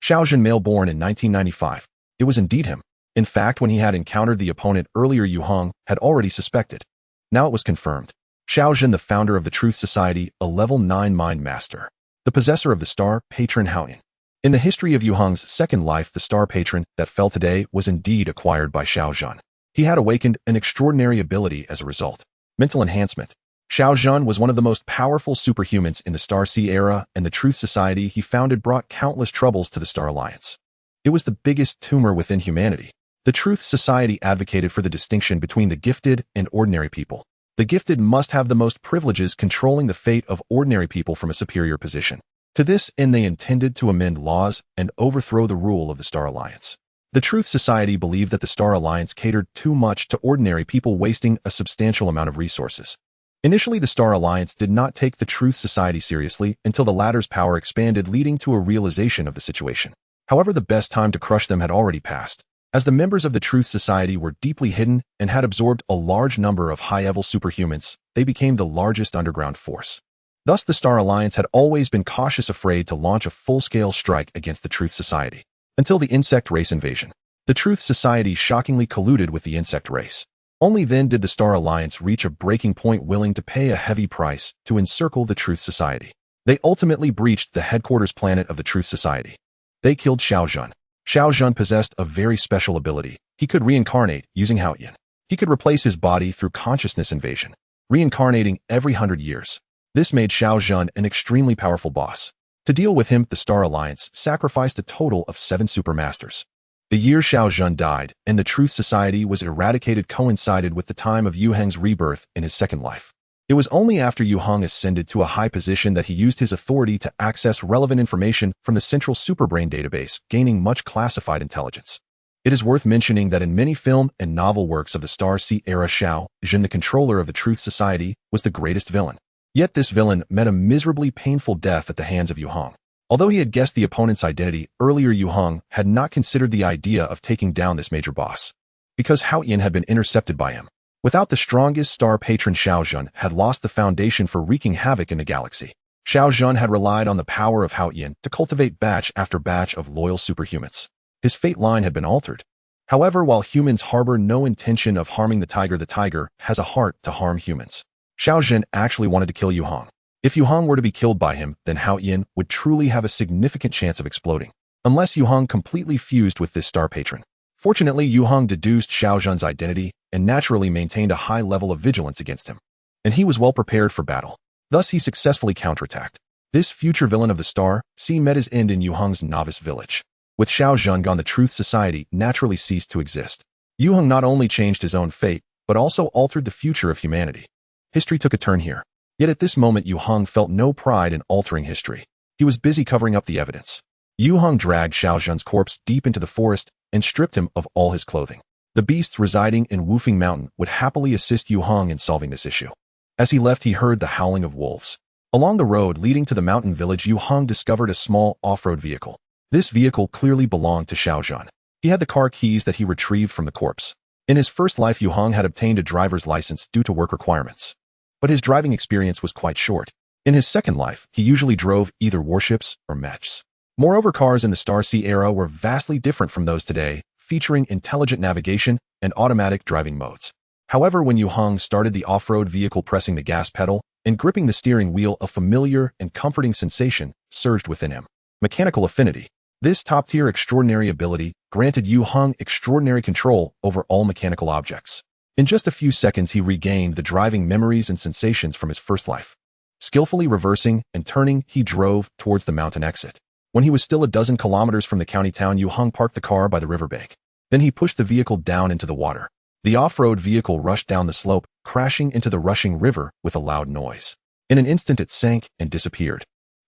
Xiaojun, male, born in 1995. It was indeed him. In fact, when he had encountered the opponent earlier, Yue Heng had already suspected. Now it was confirmed. Xiaojun, the founder of the Truth Society, a level 9 mind master. The possessor of the star patron Haoyan. In the history of Yue Heng's second life, the star patron that fell today was indeed acquired by Xiaojun. He had awakened an extraordinary ability as a result. Mental enhancement. Xiaojun was one of the most powerful superhumans in the Star Sea era, and the Truth Society he founded brought countless troubles to the Star Alliance. It was the biggest tumor within humanity. The Truth Society advocated for the distinction between the gifted and ordinary people. The gifted must have the most privileges, controlling the fate of ordinary people from a superior position. To this end, they intended to amend laws and overthrow the rule of the Star Alliance. The Truth Society believed that the Star Alliance catered too much to ordinary people, wasting a substantial amount of resources. Initially, the Star Alliance did not take the Truth Society seriously until the latter's power expanded, leading to a realization of the situation. However, the best time to crush them had already passed. As the members of the Truth Society were deeply hidden and had absorbed a large number of high-level superhumans, they became the largest underground force. Thus, the Star Alliance had always been cautious, afraid to launch a full-scale strike against the Truth Society. Until the insect race invasion. The Truth Society shockingly colluded with the insect race. Only then did the Star Alliance reach a breaking point, willing to pay a heavy price to encircle the Truth Society. They ultimately breached the headquarters planet of the Truth Society. They killed Xiaojun. Xiaojun possessed a very special ability. He could reincarnate using Haoyan. He could replace his body through consciousness invasion, reincarnating every 100 years. This made Xiaojun an extremely powerful boss. To deal with him, the Star Alliance sacrificed a total of 7 supermasters. The year Xiaojun died and the Truth Society was eradicated coincided with the time of Yue Heng's rebirth in his second life. It was only after Yue Heng ascended to a high position that he used his authority to access relevant information from the central superbrain database, gaining much classified intelligence. It is worth mentioning that in many film and novel works of the Star Sea era, Xiaojun, the controller of the Truth Society, was the greatest villain. Yet this villain met a miserably painful death at the hands of Yue Heng. Although he had guessed the opponent's identity earlier, Yue Heng had not considered the idea of taking down this major boss, because Haoyan had been intercepted by him. Without the strongest star patron, Xiaojun had lost the foundation for wreaking havoc in the galaxy. Xiaojun had relied on the power of Haoyan to cultivate batch after batch of loyal superhumans. His fate line had been altered. However, while humans harbor no intention of harming the tiger has a heart to harm humans. Xiao Zhen actually wanted to kill Yue Heng. If Yue Heng were to be killed by him, then Hao Yin would truly have a significant chance of exploding, unless Yue Heng completely fused with this star patron. Fortunately, Yue Heng deduced Xiao Zhen's identity and naturally maintained a high level of vigilance against him, and he was well prepared for battle. Thus, he successfully counterattacked. This future villain of the star met his end in Yue Heng's novice village. With Xiao Zhen gone, the Truth Society naturally ceased to exist. Yue Heng not only changed his own fate, but also altered the future of humanity. History took a turn here. Yet at this moment, Yue Heng felt no pride in altering history. He was busy covering up the evidence. Yue Heng dragged Xiao Zhen's corpse deep into the forest and stripped him of all his clothing. The beasts residing in Wufeng Mountain would happily assist Yue Heng in solving this issue. As he left, he heard the howling of wolves. Along the road leading to the mountain village, Yue Heng discovered a small off-road vehicle. This vehicle clearly belonged to Xiao Zhen. He had the car keys that he retrieved from the corpse. In his first life, Yue Heng had obtained a driver's license due to work requirements. But his driving experience was quite short. In his second life, he usually drove either warships or mechs. Moreover, cars in the Star Sea era were vastly different from those today, featuring intelligent navigation and automatic driving modes. However, when Yue Heng started the off-road vehicle, pressing the gas pedal and gripping the steering wheel, a familiar and comforting sensation surged within him. Mechanical affinity. This top-tier extraordinary ability granted Yue Heng extraordinary control over all mechanical objects. In just a few seconds, he regained the driving memories and sensations from his first life. Skillfully reversing and turning, he drove towards the mountain exit. When he was still a dozen kilometers from the county town, Yue Heng parked the car by the riverbank. Then he pushed the vehicle down into the water. The off-road vehicle rushed down the slope, crashing into the rushing river with a loud noise. In an instant, it sank and disappeared.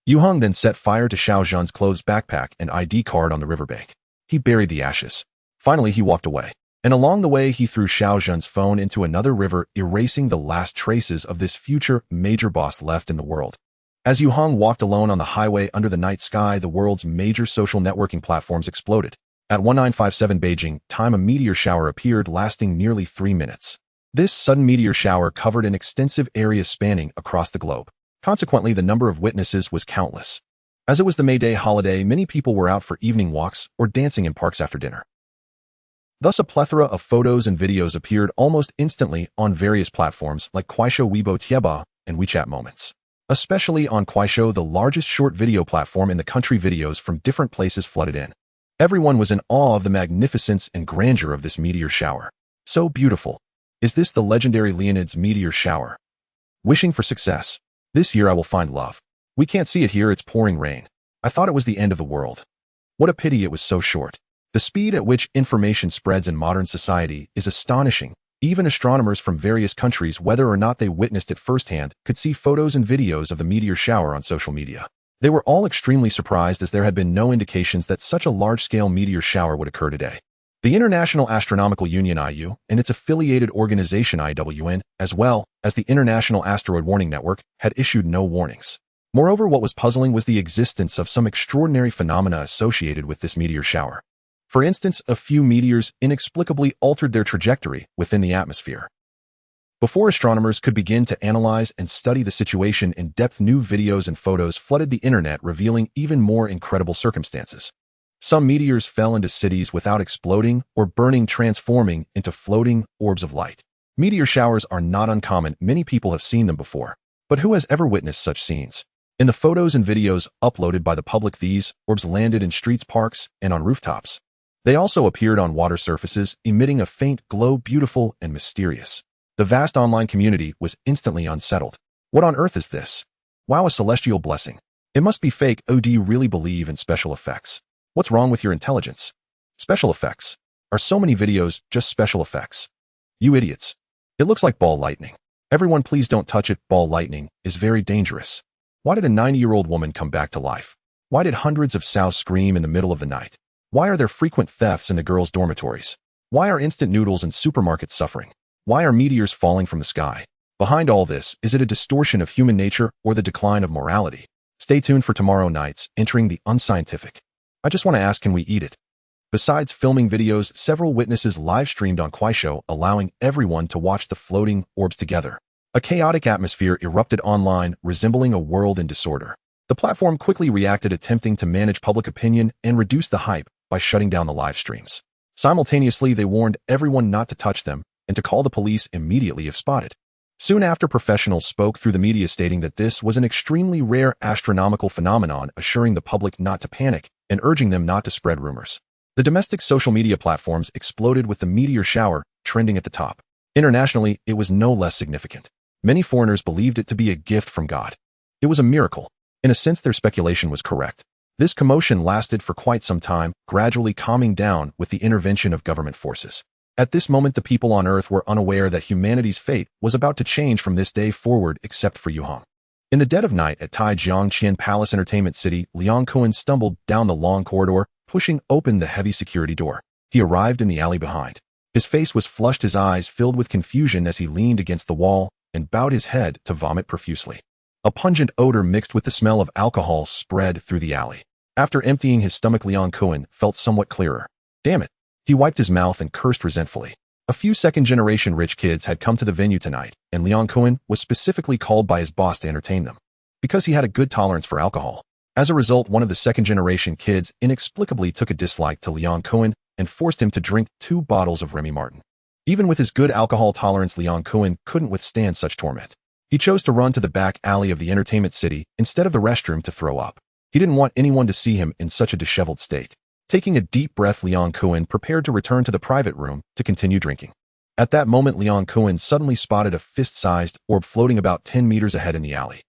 Yue Heng then set fire to Xiao Zhen's clothes, backpack, and ID card on the riverbank. He buried the ashes. Finally, he walked away. And along the way, he threw Xiao Zhen's phone into another river, erasing the last traces of this future major boss left in the world. As Yue Heng walked alone on the highway under the night sky, the world's major social networking platforms exploded. At 1957 Beijing time, a meteor shower appeared, lasting nearly 3 minutes. This sudden meteor shower covered an extensive area spanning across the globe. Consequently, the number of witnesses was countless. As it was the May Day holiday, many people were out for evening walks or dancing in parks after dinner. Thus, a plethora of photos and videos appeared almost instantly on various platforms like Kuaishou, Weibo, Tieba, and WeChat Moments. Especially on Kuaishou, the largest short video platform in the country, videos from different places flooded in. Everyone was in awe of the magnificence and grandeur of this meteor shower. So beautiful. Is this the legendary Leonid's meteor shower? Wishing for success. This year I will find love. We can't see it here, it's pouring rain. I thought it was the end of the world. What a pity it was so short. The speed at which information spreads in modern society is astonishing. Even astronomers from various countries, whether or not they witnessed it firsthand, could see photos and videos of the meteor shower on social media. They were all extremely surprised, as there had been no indications that such a large-scale meteor shower would occur today. The International Astronomical Union (IU) and its affiliated organization IWN, as well as the International Asteroid Warning Network, had issued no warnings. Moreover, what was puzzling was the existence of some extraordinary phenomena associated with this meteor shower. For instance, a few meteors inexplicably altered their trajectory within the atmosphere. Before astronomers could begin to analyze and study the situation in depth, new videos and photos flooded the internet, revealing even more incredible circumstances. Some meteors fell into cities without exploding or burning, transforming into floating orbs of light. Meteor showers are not uncommon. Many people have seen them before. But who has ever witnessed such scenes? In the photos and videos uploaded by the public, these orbs landed in streets, parks, and on rooftops. They also appeared on water surfaces, emitting a faint glow, beautiful and mysterious. The vast online community was instantly unsettled. What on earth is this? Wow, a celestial blessing. It must be fake. Oh, do you really believe in special effects? What's wrong with your intelligence? Special effects. Are so many videos just special effects? You idiots. It looks like ball lightning. Everyone, please don't touch it. Ball lightning is very dangerous. Why did a 90-year-old woman come back to life? Why did hundreds of sows scream in the middle of the night? Why are there frequent thefts in the girls' dormitories? Why are instant noodles in supermarkets suffering? Why are meteors falling from the sky? Behind all this, is it a distortion of human nature or the decline of morality? Stay tuned for tomorrow night's Entering the Unscientific. I just want to ask, can we eat it? Besides filming videos, several witnesses live-streamed on Kuaishou, allowing everyone to watch the floating orbs together. A chaotic atmosphere erupted online, resembling a world in disorder. The platform quickly reacted, attempting to manage public opinion and reduce the hype by shutting down the live streams. Simultaneously, they warned everyone not to touch them and to call the police immediately if spotted. Soon after, professionals spoke through the media stating that this was an extremely rare astronomical phenomenon, assuring the public not to panic and urging them not to spread rumors. The domestic social media platforms exploded with the meteor shower trending at the top. Internationally, it was no less significant. Many foreigners believed it to be a gift from God. It was a miracle. In a sense, their speculation was correct. This commotion lasted for quite some time, gradually calming down with the intervention of government forces. At this moment, the people on Earth were unaware that humanity's fate was about to change from this day forward, except for Yue Heng. In the dead of night at Tai Jiangqian Palace Entertainment City, Liang Kuan stumbled down the long corridor, pushing open the heavy security door. He arrived in the alley behind. His face was flushed, his eyes filled with confusion as he leaned against the wall and bowed his head to vomit profusely. A pungent odor mixed with the smell of alcohol spread through the alley. After emptying his stomach, Liang Kuan felt somewhat clearer. Damn it. He wiped his mouth and cursed resentfully. A few second-generation rich kids had come to the venue tonight, and Liang Kuan was specifically called by his boss to entertain them. Because he had a good tolerance for alcohol. As a result, one of the second-generation kids inexplicably took a dislike to Liang Kuan and forced him to drink 2 bottles of Remy Martin. Even with his good alcohol tolerance, Liang Kuan couldn't withstand such torment. He chose to run to the back alley of the entertainment city instead of the restroom to throw up. He didn't want anyone to see him in such a disheveled state. Taking a deep breath, Liang Kuan prepared to return to the private room to continue drinking. At that moment, Liang Kuan suddenly spotted a fist-sized orb floating about 10 meters ahead in the alley.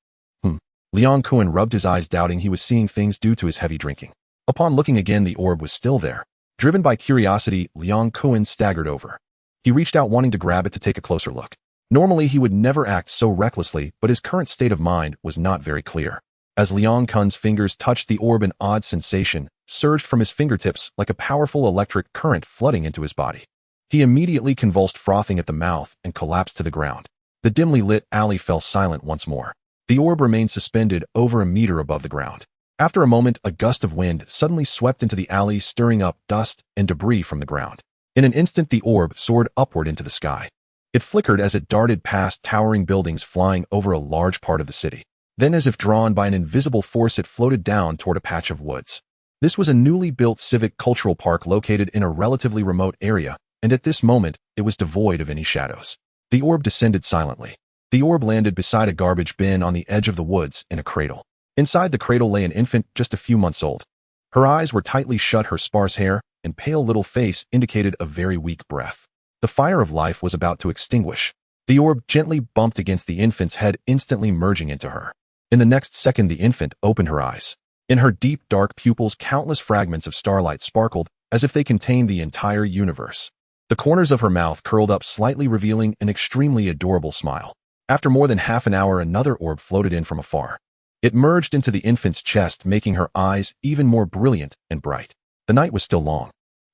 Liang Kuan rubbed his eyes, doubting he was seeing things due to his heavy drinking. Upon looking again, the orb was still there. Driven by curiosity, Liang Kuan staggered over. He reached out, wanting to grab it to take a closer look. Normally, he would never act so recklessly, but his current state of mind was not very clear. As Liang Kuan's fingers touched the orb, an odd sensation surged from his fingertips like a powerful electric current flooding into his body. He immediately convulsed, frothing at the mouth, and collapsed to the ground. The dimly lit alley fell silent once more. The orb remained suspended over a meter above the ground. After a moment, a gust of wind suddenly swept into the alley, stirring up dust and debris from the ground. In an instant, the orb soared upward into the sky. It flickered as it darted past towering buildings, flying over a large part of the city. Then, as if drawn by an invisible force, it floated down toward a patch of woods. This was a newly built civic cultural park located in a relatively remote area, and at this moment, it was devoid of any shadows. The orb descended silently. The orb landed beside a garbage bin on the edge of the woods in a cradle. Inside the cradle lay an infant just a few months old. Her eyes were tightly shut, her sparse hair and pale little face indicated a very weak breath. The fire of life was about to extinguish. The orb gently bumped against the infant's head, instantly merging into her. In the next second, the infant opened her eyes. In her deep, dark pupils, countless fragments of starlight sparkled as if they contained the entire universe. The corners of her mouth curled up slightly, revealing an extremely adorable smile. After more than half an hour, another orb floated in from afar. It merged into the infant's chest, making her eyes even more brilliant and bright. The night was still long.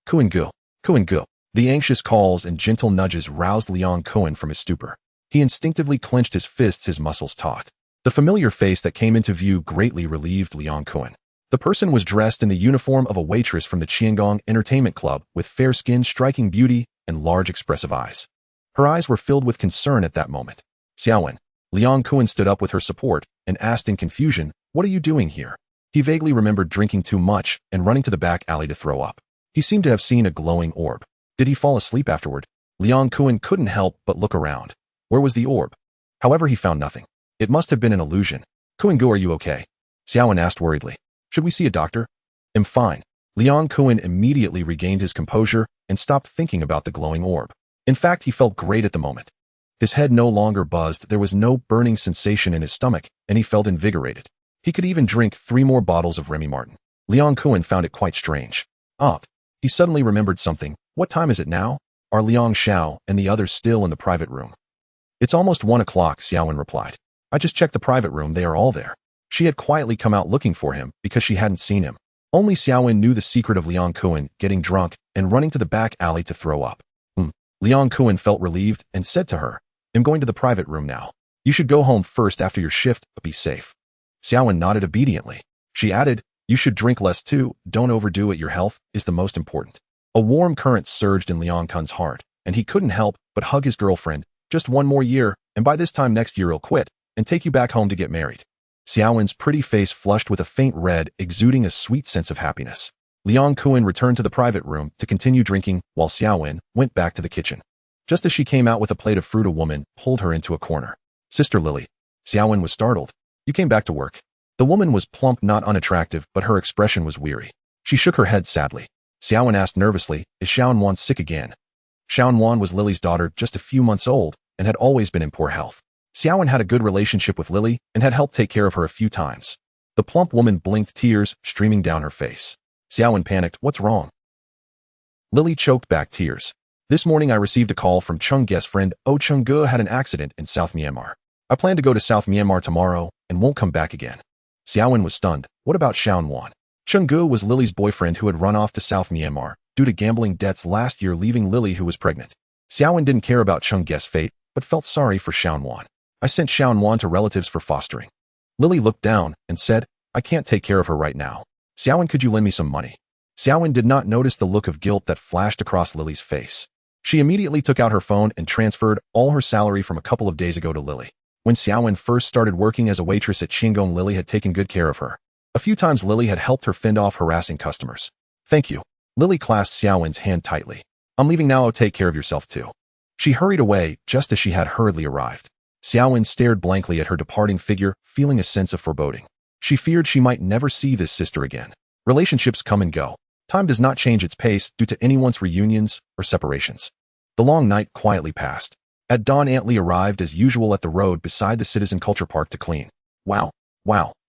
Kuan Gu, Kuan Gu. The anxious calls and gentle nudges roused Liang Kuan from his stupor. He instinctively clenched his fists, his muscles taut. The familiar face that came into view greatly relieved Liang Kuan. The person was dressed in the uniform of a waitress from the Qiangong Entertainment Club, with fair skin, striking beauty, and large expressive eyes. Her eyes were filled with concern at that moment. Xiaowen. Liang Kuan stood up with her support and asked in confusion, "What are you doing here?" He vaguely remembered drinking too much and running to the back alley to throw up. He seemed to have seen a glowing orb. Did he fall asleep afterward? Liang Kuan couldn't help but look around. Where was the orb? However, he found nothing. It must have been an illusion. Kuan Gu, are you okay? Xiaowen asked worriedly. Should we see a doctor? I'm fine. Liang Kuan immediately regained his composure and stopped thinking about the glowing orb. In fact, he felt great at the moment. His head no longer buzzed, there was no burning sensation in his stomach, and he felt invigorated. He could even drink 3 more bottles of Remy Martin. Liang Kuan found it quite strange. He suddenly remembered something. What time is it now? Are Liang Xiao and the others still in the private room? It's almost 1 o'clock, Xiaowen replied. I just checked the private room, they are all there. She had quietly come out looking for him because she hadn't seen him. Only Xiaowen knew the secret of Liang Kuan getting drunk and running to the back alley to throw up. Liang Kuan felt relieved and said to her, I'm going to the private room now. You should go home first after your shift, but be safe. Xiaowen nodded obediently. She added, you should drink less too, don't overdo it, your health is the most important. A warm current surged in Liang Kuan's heart, and he couldn't help but hug his girlfriend. Just 1 more year, and by this time next year he'll quit and take you back home to get married. Xiaowen's pretty face flushed with a faint red, exuding a sweet sense of happiness. Liang Kuan returned to the private room to continue drinking while Xiaowen went back to the kitchen. Just as she came out with a plate of fruit, a woman pulled her into a corner. Sister Lily. Xiaowen was startled. You came back to work. The woman was plump, not unattractive, but her expression was weary. She shook her head sadly. Xiaowen asked nervously, is Xiaowen sick again? Xiaowen was Lily's daughter, just a few months old, and had always been in poor health. Xiaowen had a good relationship with Lily and had helped take care of her a few times. The plump woman blinked, tears streaming down her face. Xiaowen panicked, what's wrong? Lily choked back tears. This morning I received a call from Chengge's friend. Chengge had an accident in South Myanmar. I plan to go to South Myanmar tomorrow and won't come back again. Xiaowen was stunned. What about Xiaowen? Chengge was Lily's boyfriend who had run off to South Myanmar due to gambling debts last year, leaving Lily, who was pregnant. Xiaowen didn't care about Chengge's fate, but felt sorry for Xiaowen. I sent Xiaowen to relatives for fostering. Lily looked down and said, I can't take care of her right now. Xiaowen, could you lend me some money? Xiaowen did not notice the look of guilt that flashed across Lily's face. She immediately took out her phone and transferred all her salary from a couple of days ago to Lily. When Xiaowen first started working as a waitress at Qinggong, Lily had taken good care of her. A few times Lily had helped her fend off harassing customers. Thank you. Lily clasped Xiaowen's hand tightly. I'm leaving now, take care of yourself too. She hurried away just as she had hurriedly arrived. Xiaowen stared blankly at her departing figure, feeling a sense of foreboding. She feared she might never see this sister again. Relationships come and go. Time does not change its pace due to anyone's reunions or separations. The long night quietly passed. At dawn, Aunt Lee arrived as usual at the road beside the Citizen Culture Park to clean. Wow.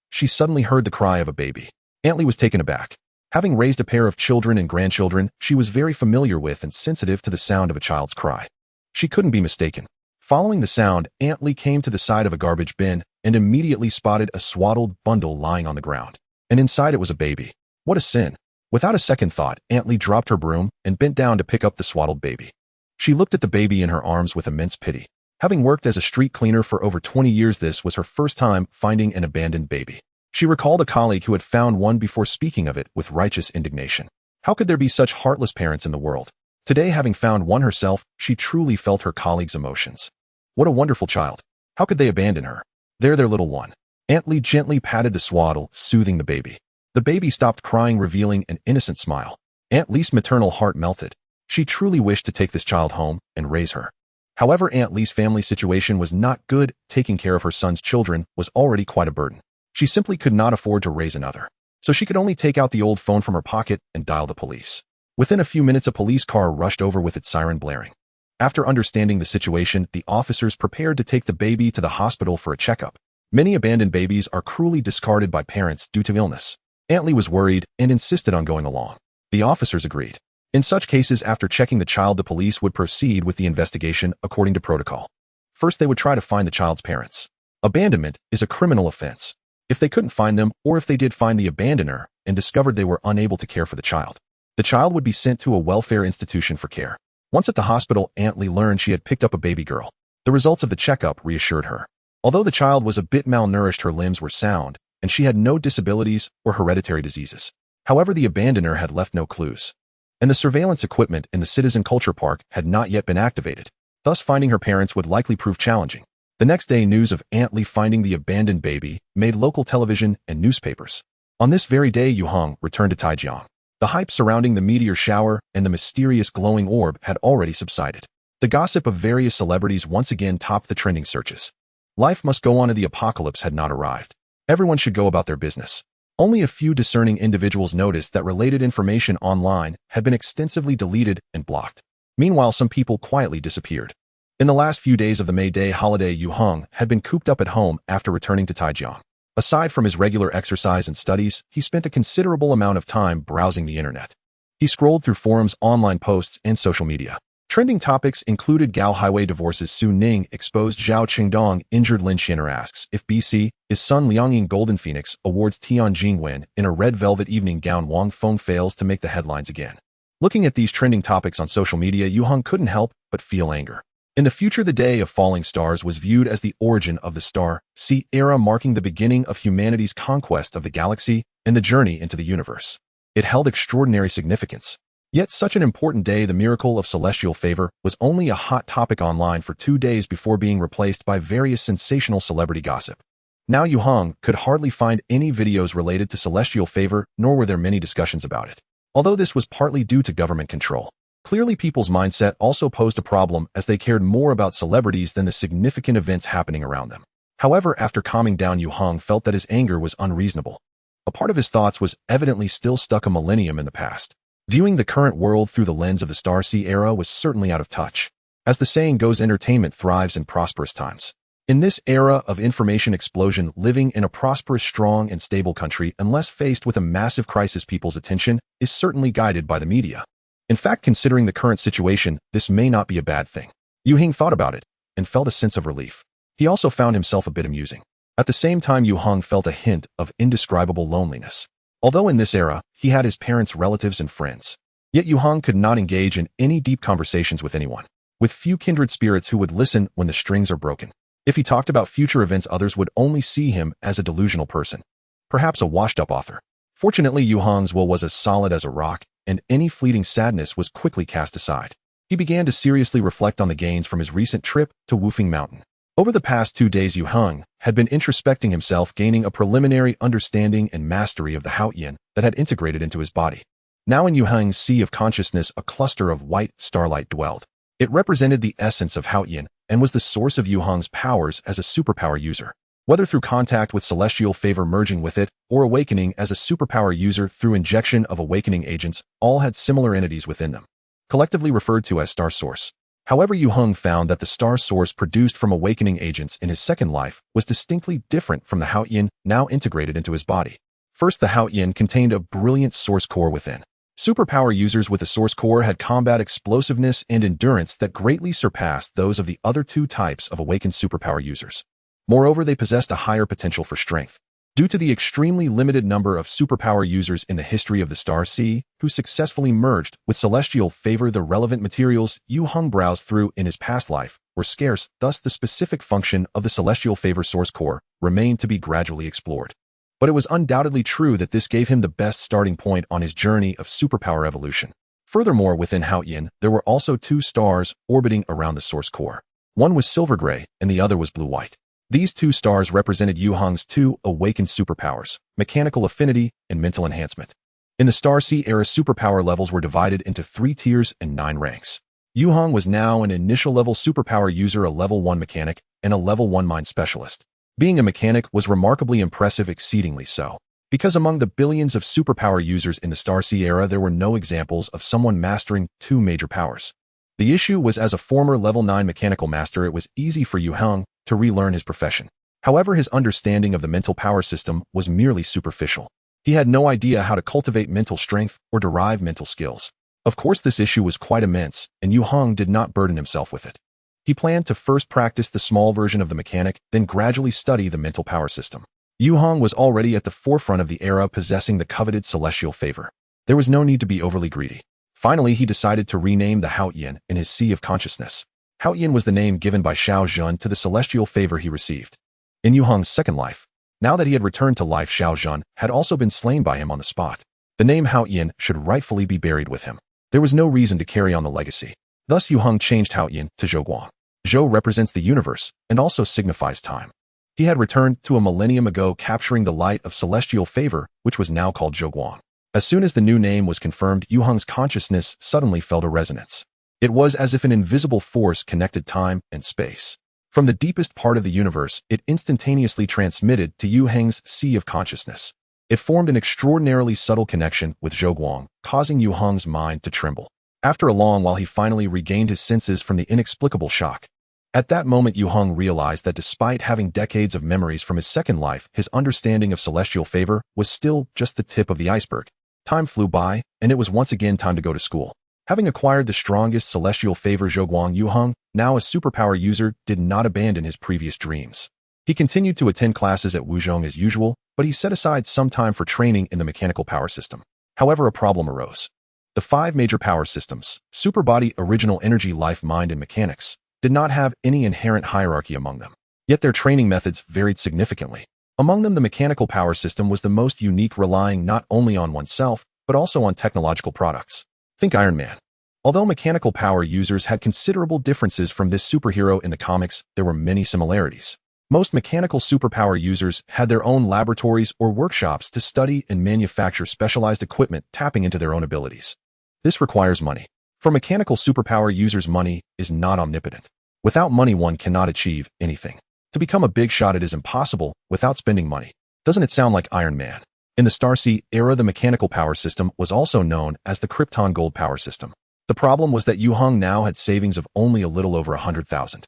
She suddenly heard the cry of a baby. Aunt Lee was taken aback. Having raised a pair of children and grandchildren, she was very familiar with and sensitive to the sound of a child's cry. She couldn't be mistaken. Following the sound, Aunt Lee came to the side of a garbage bin and immediately spotted a swaddled bundle lying on the ground. And inside it was a baby. What a sin. Without a second thought, Aunt Lee dropped her broom and bent down to pick up the swaddled baby. She looked at the baby in her arms with immense pity. Having worked as a street cleaner for over 20 years, this was her first time finding an abandoned baby. She recalled a colleague who had found one before, speaking of it with righteous indignation. How could there be such heartless parents in the world? Today, having found one herself, she truly felt her colleague's emotions. What a wonderful child. How could they abandon her? There, their little one. Aunt Lee gently patted the swaddle, soothing the baby. The baby stopped crying, revealing an innocent smile. Aunt Lee's maternal heart melted. She truly wished to take this child home and raise her. However, Aunt Lee's family situation was not good. Taking care of her son's children was already quite a burden. She simply could not afford to raise another. So she could only take out the old phone from her pocket and dial the police. Within a few minutes, a police car rushed over with its siren blaring. After understanding the situation, the officers prepared to take the baby to the hospital for a checkup. Many abandoned babies are cruelly discarded by parents due to illness. Aunt Lee was worried and insisted on going along. The officers agreed. In such cases, after checking the child, the police would proceed with the investigation according to protocol. First, they would try to find the child's parents. Abandonment is a criminal offense. If they couldn't find them, or if they did find the abandoner and discovered they were unable to care for the child would be sent to a welfare institution for care. Once at the hospital, Aunt Lee learned she had picked up a baby girl. The results of the checkup reassured her. Although the child was a bit malnourished, her limbs were sound, and she had no disabilities or hereditary diseases. However, the abandoner had left no clues. And the surveillance equipment in the Citizen Culture Park had not yet been activated. Thus, finding her parents would likely prove challenging. The next day, news of Aunt Lee finding the abandoned baby made local television and newspapers. On this very day, Yue Heng returned to Taijiang. The hype surrounding the meteor shower and the mysterious glowing orb had already subsided. The gossip of various celebrities once again topped the trending searches. Life must go on, and the apocalypse had not arrived. Everyone should go about their business. Only a few discerning individuals noticed that related information online had been extensively deleted and blocked. Meanwhile, some people quietly disappeared. In the last few days of the May Day holiday, Yue Heng had been cooped up at home after returning to Taijiang. Aside from his regular exercise and studies, he spent a considerable amount of time browsing the internet. He scrolled through forums, online posts, and social media. Trending topics included Gao Highway divorces, Su Ning exposed Zhao Qingdong, injured Lin Xianer asks if BC is Sun Liangying Golden Phoenix awards Tian Jingwen in a red velvet evening gown, Wang Feng fails to make the headlines again. Looking at these trending topics on social media, Yue Heng couldn't help but feel anger. In the future, the Day of Falling Stars was viewed as the origin of the Star Sea era, marking the beginning of humanity's conquest of the galaxy and the journey into the universe. It held extraordinary significance. Yet such an important day, the miracle of celestial favor, was only a hot topic online for 2 days before being replaced by various sensational celebrity gossip. Now Yue Heng could hardly find any videos related to celestial favor, nor were there many discussions about it. although this was partly due to government control. Clearly, people's mindset also posed a problem as they cared more about celebrities than the significant events happening around them. However, after calming down, Yue Heng felt that his anger was unreasonable. A part of his thoughts was evidently still stuck a millennium in the past. Viewing the current world through the lens of the Star Sea era was certainly out of touch. As the saying goes, entertainment thrives in prosperous times. In this era of information explosion, living in a prosperous, strong, and stable country, unless faced with a massive crisis, people's attention is certainly guided by the media. In fact, considering the current situation, this may not be a bad thing. Yue Heng thought about it and felt a sense of relief. He also found himself a bit amusing. At the same time, Yue Heng felt a hint of indescribable loneliness. Although in this era, he had his parents, relatives, and friends. Yet Yue Heng could not engage in any deep conversations with anyone, with few kindred spirits who would listen when the strings are broken. If he talked about future events, others would only see him as a delusional person, perhaps a washed-up author. Fortunately, Yue Heng's will was as solid as a rock, and any fleeting sadness was quickly cast aside. He began to seriously reflect on the gains from his recent trip to Wufeng Mountain. Over the past 2 days, Yue Heng had been introspecting himself, gaining a preliminary understanding and mastery of the Haotian that had integrated into his body. Now in Yue Heng's sea of consciousness, a cluster of white starlight dwelled. It represented the essence of Haotian and was the source of Yue Heng's powers as a superpower user. Whether through contact with celestial favor merging with it, or awakening as a superpower user through injection of awakening agents, all had similar entities within them, collectively referred to as Star Source. However, Yue Heng found that the Star Source produced from awakening agents in his second life was distinctly different from the Haotian now integrated into his body. First, the Haotian contained a brilliant source core within. Superpower users with the source core had combat explosiveness and endurance that greatly surpassed those of the other 2 types of awakened superpower users. Moreover, they possessed a higher potential for strength. Due to the extremely limited number of superpower users in the history of the Star Sea who successfully merged with celestial favor, the relevant materials Yue Heng browsed through in his past life were scarce, thus the specific function of the celestial favor source core remained to be gradually explored. But it was undoubtedly true that this gave him the best starting point on his journey of superpower evolution. Furthermore, within Haotian, there were also 2 stars orbiting around the source core. One was silver gray and the other was blue-white. These 2 stars represented Yue Heng's 2 awakened superpowers, mechanical affinity and mental enhancement. In the Star Sea era, superpower levels were divided into 3 tiers and 9 ranks. Yue Heng was now an initial level superpower user, a level 1 mechanic, and a level 1 mind specialist. Being a mechanic was remarkably impressive, exceedingly so, because among the billions of superpower users in the Star Sea era, there were no examples of someone mastering 2 major powers. The issue was, as a former level 9 mechanical master, it was easy for Yue Heng to relearn his profession. However, his understanding of the mental power system was merely superficial. He had no idea how to cultivate mental strength or derive mental skills. Of course, this issue was quite immense, and Yue Heng did not burden himself with it. He planned to first practice the small version of the mechanic, then gradually study the mental power system. Yue Heng was already at the forefront of the era, possessing the coveted celestial favor. There was no need to be overly greedy. Finally, he decided to rename the Haotian in his sea of consciousness. Haotian was the name given by Xiao Zhan to the celestial favor he received. In Yue Heng's second life, now that he had returned to life, Xiao Zhan had also been slain by him on the spot. The name Haotian should rightfully be buried with him. There was no reason to carry on the legacy. Thus, Yue Heng changed Haotian to Zhou. Zhou represents the universe and also signifies time. He had returned to a millennium ago, capturing the light of celestial favor, which was now called Zhou. As soon as the new name was confirmed, Yue Heng's consciousness suddenly felt a resonance. It was as if an invisible force connected time and space. From the deepest part of the universe, it instantaneously transmitted to Yue Heng's sea of consciousness. It formed an extraordinarily subtle connection with Zhou, causing Yue Heng's mind to tremble. After a long while, he finally regained his senses from the inexplicable shock. At that moment, Yue Heng realized that despite having decades of memories from his second life, his understanding of celestial favor was still just the tip of the iceberg. Time flew by, and it was once again time to go to school. Having acquired the strongest celestial favor Zhou, Yue Heng, now a superpower user, did not abandon his previous dreams. He continued to attend classes at Wuzhong as usual, but he set aside some time for training in the mechanical power system. However, a problem arose. The 5 major power systems, superbody, original energy, life, mind, and mechanics, did not have any inherent hierarchy among them. Yet their training methods varied significantly. Among them, the mechanical power system was the most unique, relying not only on oneself, but also on technological products. Think Iron Man. Although mechanical power users had considerable differences from this superhero in the comics, there were many similarities. Most mechanical superpower users had their own laboratories or workshops to study and manufacture specialized equipment tapping into their own abilities. This requires money. For mechanical superpower users, money is not omnipotent. Without money, one cannot achieve anything. To become a big shot, it is impossible without spending money. Doesn't it sound like Iron Man? In the Starseed era, the mechanical power system was also known as the Krypton Gold power system. The problem was that Yue Heng now had savings of only a little over 100,000.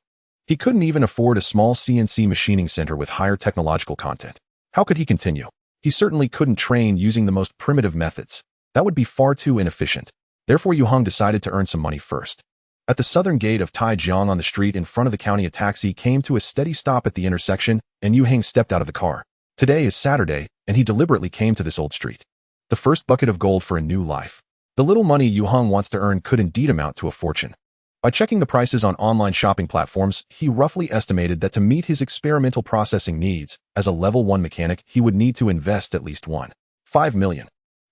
He couldn't even afford a small CNC machining center with higher technological content. How could he continue? He certainly couldn't train using the most primitive methods. That would be far too inefficient. Therefore, Yue Heng decided to earn some money first. At the southern gate of Taijiang on the street in front of the county, a taxi came to a steady stop at the intersection, and Yue Heng stepped out of the car. Today is Saturday, and he deliberately came to this old street. The first bucket of gold for a new life. The little money Yue Heng wants to earn could indeed amount to a fortune. By checking the prices on online shopping platforms, he roughly estimated that to meet his experimental processing needs, as a level 1 mechanic, he would need to invest at least 1.5 million.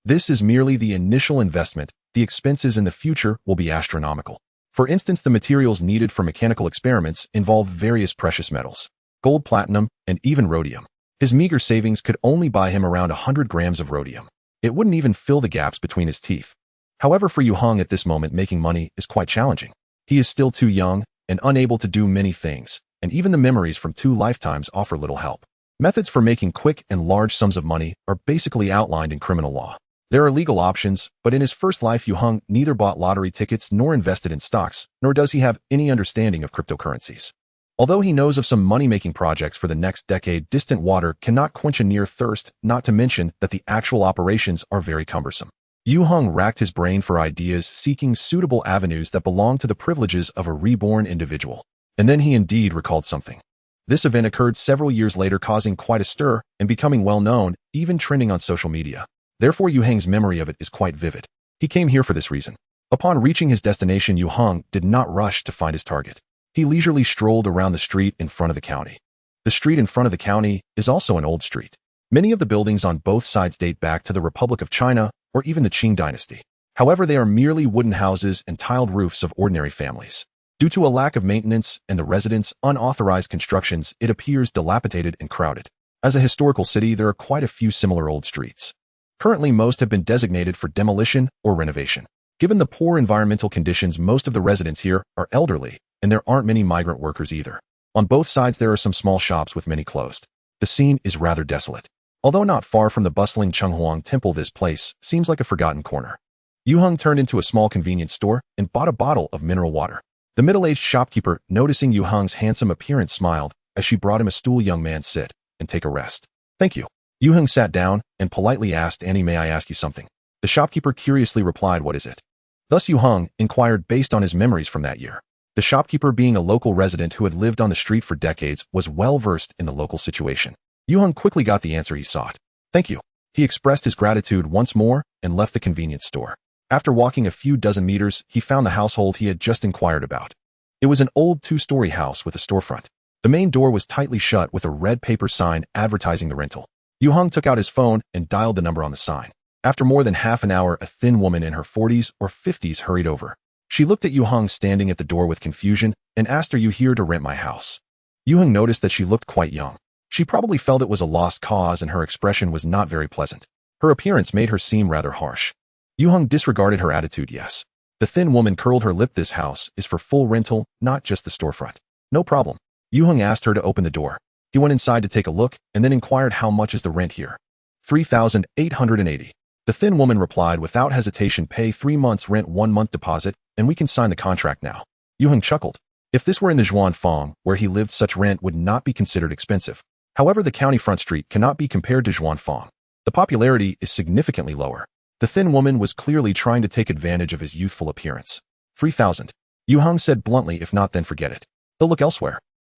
This is merely the initial investment. The expenses in the future will be astronomical. For instance, the materials needed for mechanical experiments involve various precious metals, gold, platinum, and even rhodium. His meager savings could only buy him around 100 grams of rhodium. It wouldn't even fill the gaps between his teeth. However, for Yue Heng at this moment, making money is quite challenging. He is still too young and unable to do many things, and even the memories from 2 lifetimes offer little help. Methods for making quick and large sums of money are basically outlined in criminal law. There are legal options, but in his first life, Yue Heng neither bought lottery tickets nor invested in stocks, nor does he have any understanding of cryptocurrencies. Although he knows of some money-making projects for the next decade, distant water cannot quench a near thirst, not to mention that the actual operations are very cumbersome. Yue Heng racked his brain for ideas, seeking suitable avenues that belong to the privileges of a reborn individual. And then he indeed recalled something. This event occurred several years later, causing quite a stir and becoming well-known, even trending on social media. Therefore, Yue Heng's memory of it is quite vivid. He came here for this reason. Upon reaching his destination, Yue Heng did not rush to find his target. He leisurely strolled around the street in front of the county. The street in front of the county is also an old street. Many of the buildings on both sides date back to the Republic of China or even the Qing dynasty. However, they are merely wooden houses and tiled roofs of ordinary families. Due to a lack of maintenance and the residents' unauthorized constructions, it appears dilapidated and crowded. As a historical city, there are quite a few similar old streets. Currently, most have been designated for demolition or renovation. Given the poor environmental conditions, most of the residents here are elderly, and there aren't many migrant workers either. On both sides, there are some small shops with many closed. The scene is rather desolate. Although not far from the bustling Chenghuang Temple, this place seems like a forgotten corner. Yue Heng turned into a small convenience store and bought a bottle of mineral water. The middle-aged shopkeeper, noticing Yue Heng's handsome appearance, smiled as she brought him a stool. "Young man, sit and take a rest." "Thank you." Yue Heng sat down and politely asked, "Annie, may I ask you something?" The shopkeeper curiously replied, "What is it?" Thus Yue Heng inquired based on his memories from that year. The shopkeeper, being a local resident who had lived on the street for decades, was well versed in the local situation. Yue Heng quickly got the answer he sought. "Thank you." He expressed his gratitude once more and left the convenience store. After walking a few dozen meters, he found the household he had just inquired about. It was an old 2-story house with a storefront. The main door was tightly shut with a red paper sign advertising the rental. Yue Heng took out his phone and dialed the number on the sign. After more than half an hour, a thin woman in her 40s or 50s hurried over. She looked at Yue Heng standing at the door with confusion and asked, "Are you here to rent my house?" Yue Heng noticed that she looked quite young. She probably felt it was a lost cause, and her expression was not very pleasant. Her appearance made her seem rather harsh. Yue Heng disregarded her attitude. "Yes." The thin woman curled her lip. "This house is for full rental, not just the storefront." "No problem." Yue Heng asked her to open the door. He went inside to take a look and then inquired, "How much is the rent here?" 3,880. The thin woman replied without hesitation, "Pay 3 months rent, 1 month deposit, and we can sign the contract now." Yue Heng chuckled. If this were in the Zhuanfeng, where he lived, such rent would not be considered expensive. However, the county front street cannot be compared to Zhuanfeng. The popularity is significantly lower. The thin woman was clearly trying to take advantage of his youthful appearance. 3,000. Yue Heng said bluntly, "If not, then forget it. They'll look elsewhere."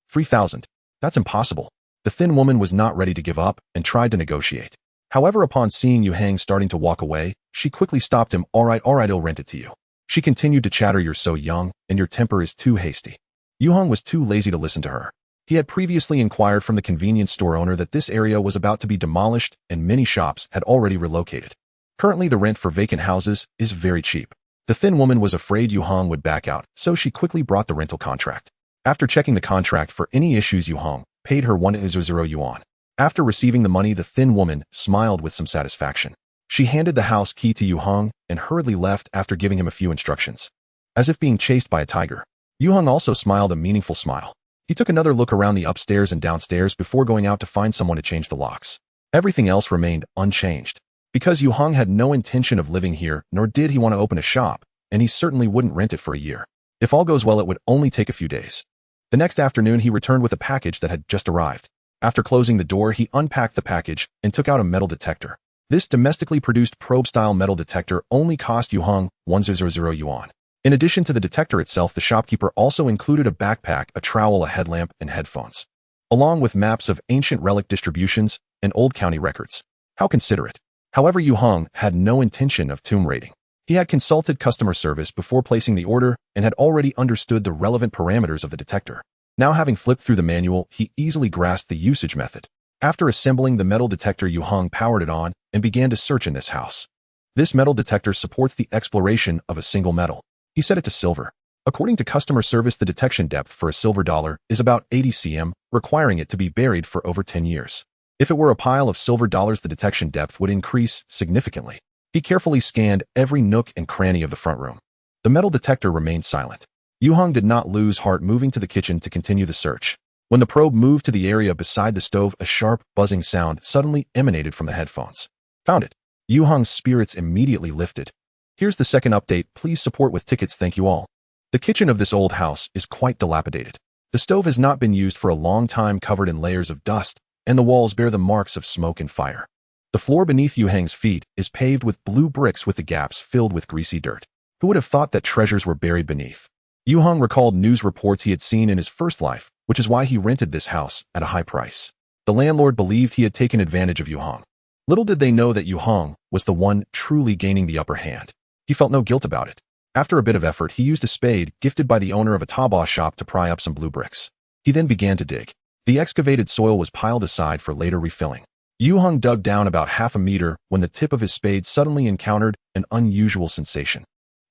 3,000. That's impossible. The thin woman was not ready to give up and tried to negotiate. However, upon seeing Yue Heng starting to walk away, she quickly stopped him. All right, I'll rent it to you." She continued to chatter, "You're so young, and your temper is too hasty." Yue Heng was too lazy to listen to her. He had previously inquired from the convenience store owner that this area was about to be demolished and many shops had already relocated. Currently, the rent for vacant houses is very cheap. The thin woman was afraid Yue Heng would back out, so she quickly brought the rental contract. After checking the contract for any issues, Yue Heng paid her 100 yuan. After receiving the money, the thin woman smiled with some satisfaction. She handed the house key to Yue Heng and hurriedly left after giving him a few instructions. As if being chased by a tiger, Yue Heng also smiled a meaningful smile. He took another look around the upstairs and downstairs before going out to find someone to change the locks. Everything else remained unchanged. Because Yue Heng had no intention of living here, nor did he want to open a shop, and he certainly wouldn't rent it for a year. If all goes well, it would only take a few days. The next afternoon, he returned with a package that had just arrived. After closing the door, he unpacked the package and took out a metal detector. This domestically produced probe-style metal detector only cost Yue Heng 100 yuan. In addition to the detector itself, the shopkeeper also included a backpack, a trowel, a headlamp, and headphones, along with maps of ancient relic distributions and old county records. How considerate. However, Yue Heng had no intention of tomb raiding. He had consulted customer service before placing the order and had already understood the relevant parameters of the detector. Now, having flipped through the manual, he easily grasped the usage method. After assembling the metal detector, Yue Heng powered it on and began to search in this house. This metal detector supports the exploration of a single metal. He set it to silver. According to customer service, the detection depth for a silver dollar is about 80 cm, requiring it to be buried for over 10 years. If it were a pile of silver dollars, the detection depth would increase significantly. He carefully scanned every nook and cranny of the front room. The metal detector remained silent. Yue Heng did not lose heart, moving to the kitchen to continue the search. When the probe moved to the area beside the stove, a sharp, buzzing sound suddenly emanated from the headphones. Found it. Yue Heng's spirits immediately lifted. Here's the second update. Please support with tickets. Thank you all. The kitchen of this old house is quite dilapidated. The stove has not been used for a long time, covered in layers of dust, and the walls bear the marks of smoke and fire. The floor beneath Yue Heng's feet is paved with blue bricks with the gaps filled with greasy dirt. Who would have thought that treasures were buried beneath? Yue Heng recalled news reports he had seen in his first life, which is why he rented this house at a high price. The landlord believed he had taken advantage of Yue Heng. Little did they know that Yue Heng was the one truly gaining the upper hand. He felt no guilt about it. After a bit of effort, he used a spade gifted by the owner of a taobao shop to pry up some blue bricks. He then began to dig. The excavated soil was piled aside for later refilling. Yue Heng dug down about half a meter when the tip of his spade suddenly encountered an unusual sensation.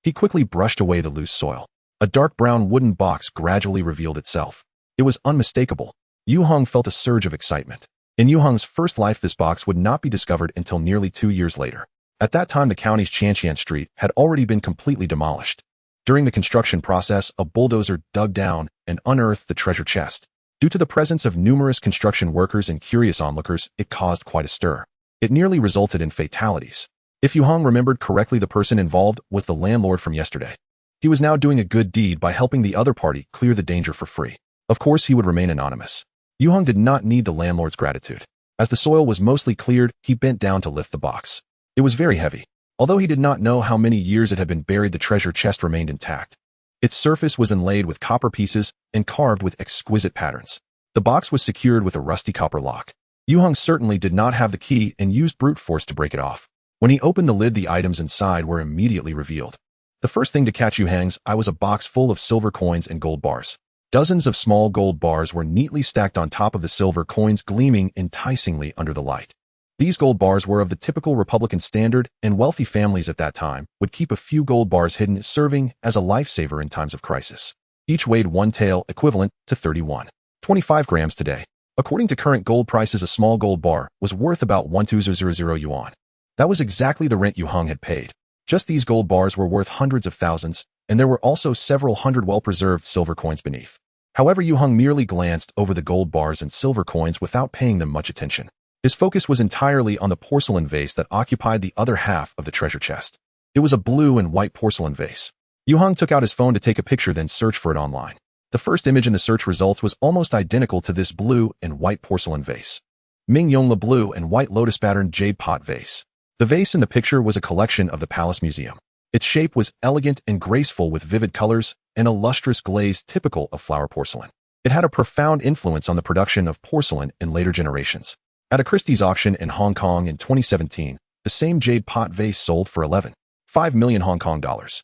He quickly brushed away the loose soil. A dark brown wooden box gradually revealed itself. It was unmistakable. Yue Heng felt a surge of excitement. In Yue Heng's first life, this box would not be discovered until nearly 2 years later. At that time, the county's Chanxian Street had already been completely demolished. During the construction process, a bulldozer dug down and unearthed the treasure chest. Due to the presence of numerous construction workers and curious onlookers, it caused quite a stir. It nearly resulted in fatalities. If Yue Heng remembered correctly, the person involved was the landlord from yesterday. He was now doing a good deed by helping the other party clear the danger for free. Of course, he would remain anonymous. Yue Heng did not need the landlord's gratitude. As the soil was mostly cleared, he bent down to lift the box. It was very heavy. Although he did not know how many years it had been buried, the treasure chest remained intact. Its surface was inlaid with copper pieces and carved with exquisite patterns. The box was secured with a rusty copper lock. Yue Heng certainly did not have the key and used brute force to break it off. When he opened the lid, the items inside were immediately revealed. The first thing to catch Yue Heng's eye was a box full of silver coins and gold bars. Dozens of small gold bars were neatly stacked on top of the silver coins, gleaming enticingly under the light. These gold bars were of the typical Republican standard, and wealthy families at that time would keep a few gold bars hidden, serving as a lifesaver in times of crisis. Each weighed 1 tael, equivalent to 31.25 grams today. According to current gold prices, a small gold bar was worth about 1,200 yuan. That was exactly the rent Yue Heng had paid. Just these gold bars were worth hundreds of thousands, and there were also several hundred well-preserved silver coins beneath. However, Yue Heng merely glanced over the gold bars and silver coins without paying them much attention. His focus was entirely on the porcelain vase that occupied the other half of the treasure chest. It was a blue and white porcelain vase. Yue Heng took out his phone to take a picture, then searched for it online. The first image in the search results was almost identical to this blue and white porcelain vase. Ming Yongla blue and white lotus pattern jade pot vase. The vase in the picture was a collection of the Palace Museum. Its shape was elegant and graceful with vivid colors and a lustrous glaze typical of flower porcelain. It had a profound influence on the production of porcelain in later generations. At a Christie's auction in Hong Kong in 2017, the same jade pot vase sold for 11.5 million Hong Kong dollars.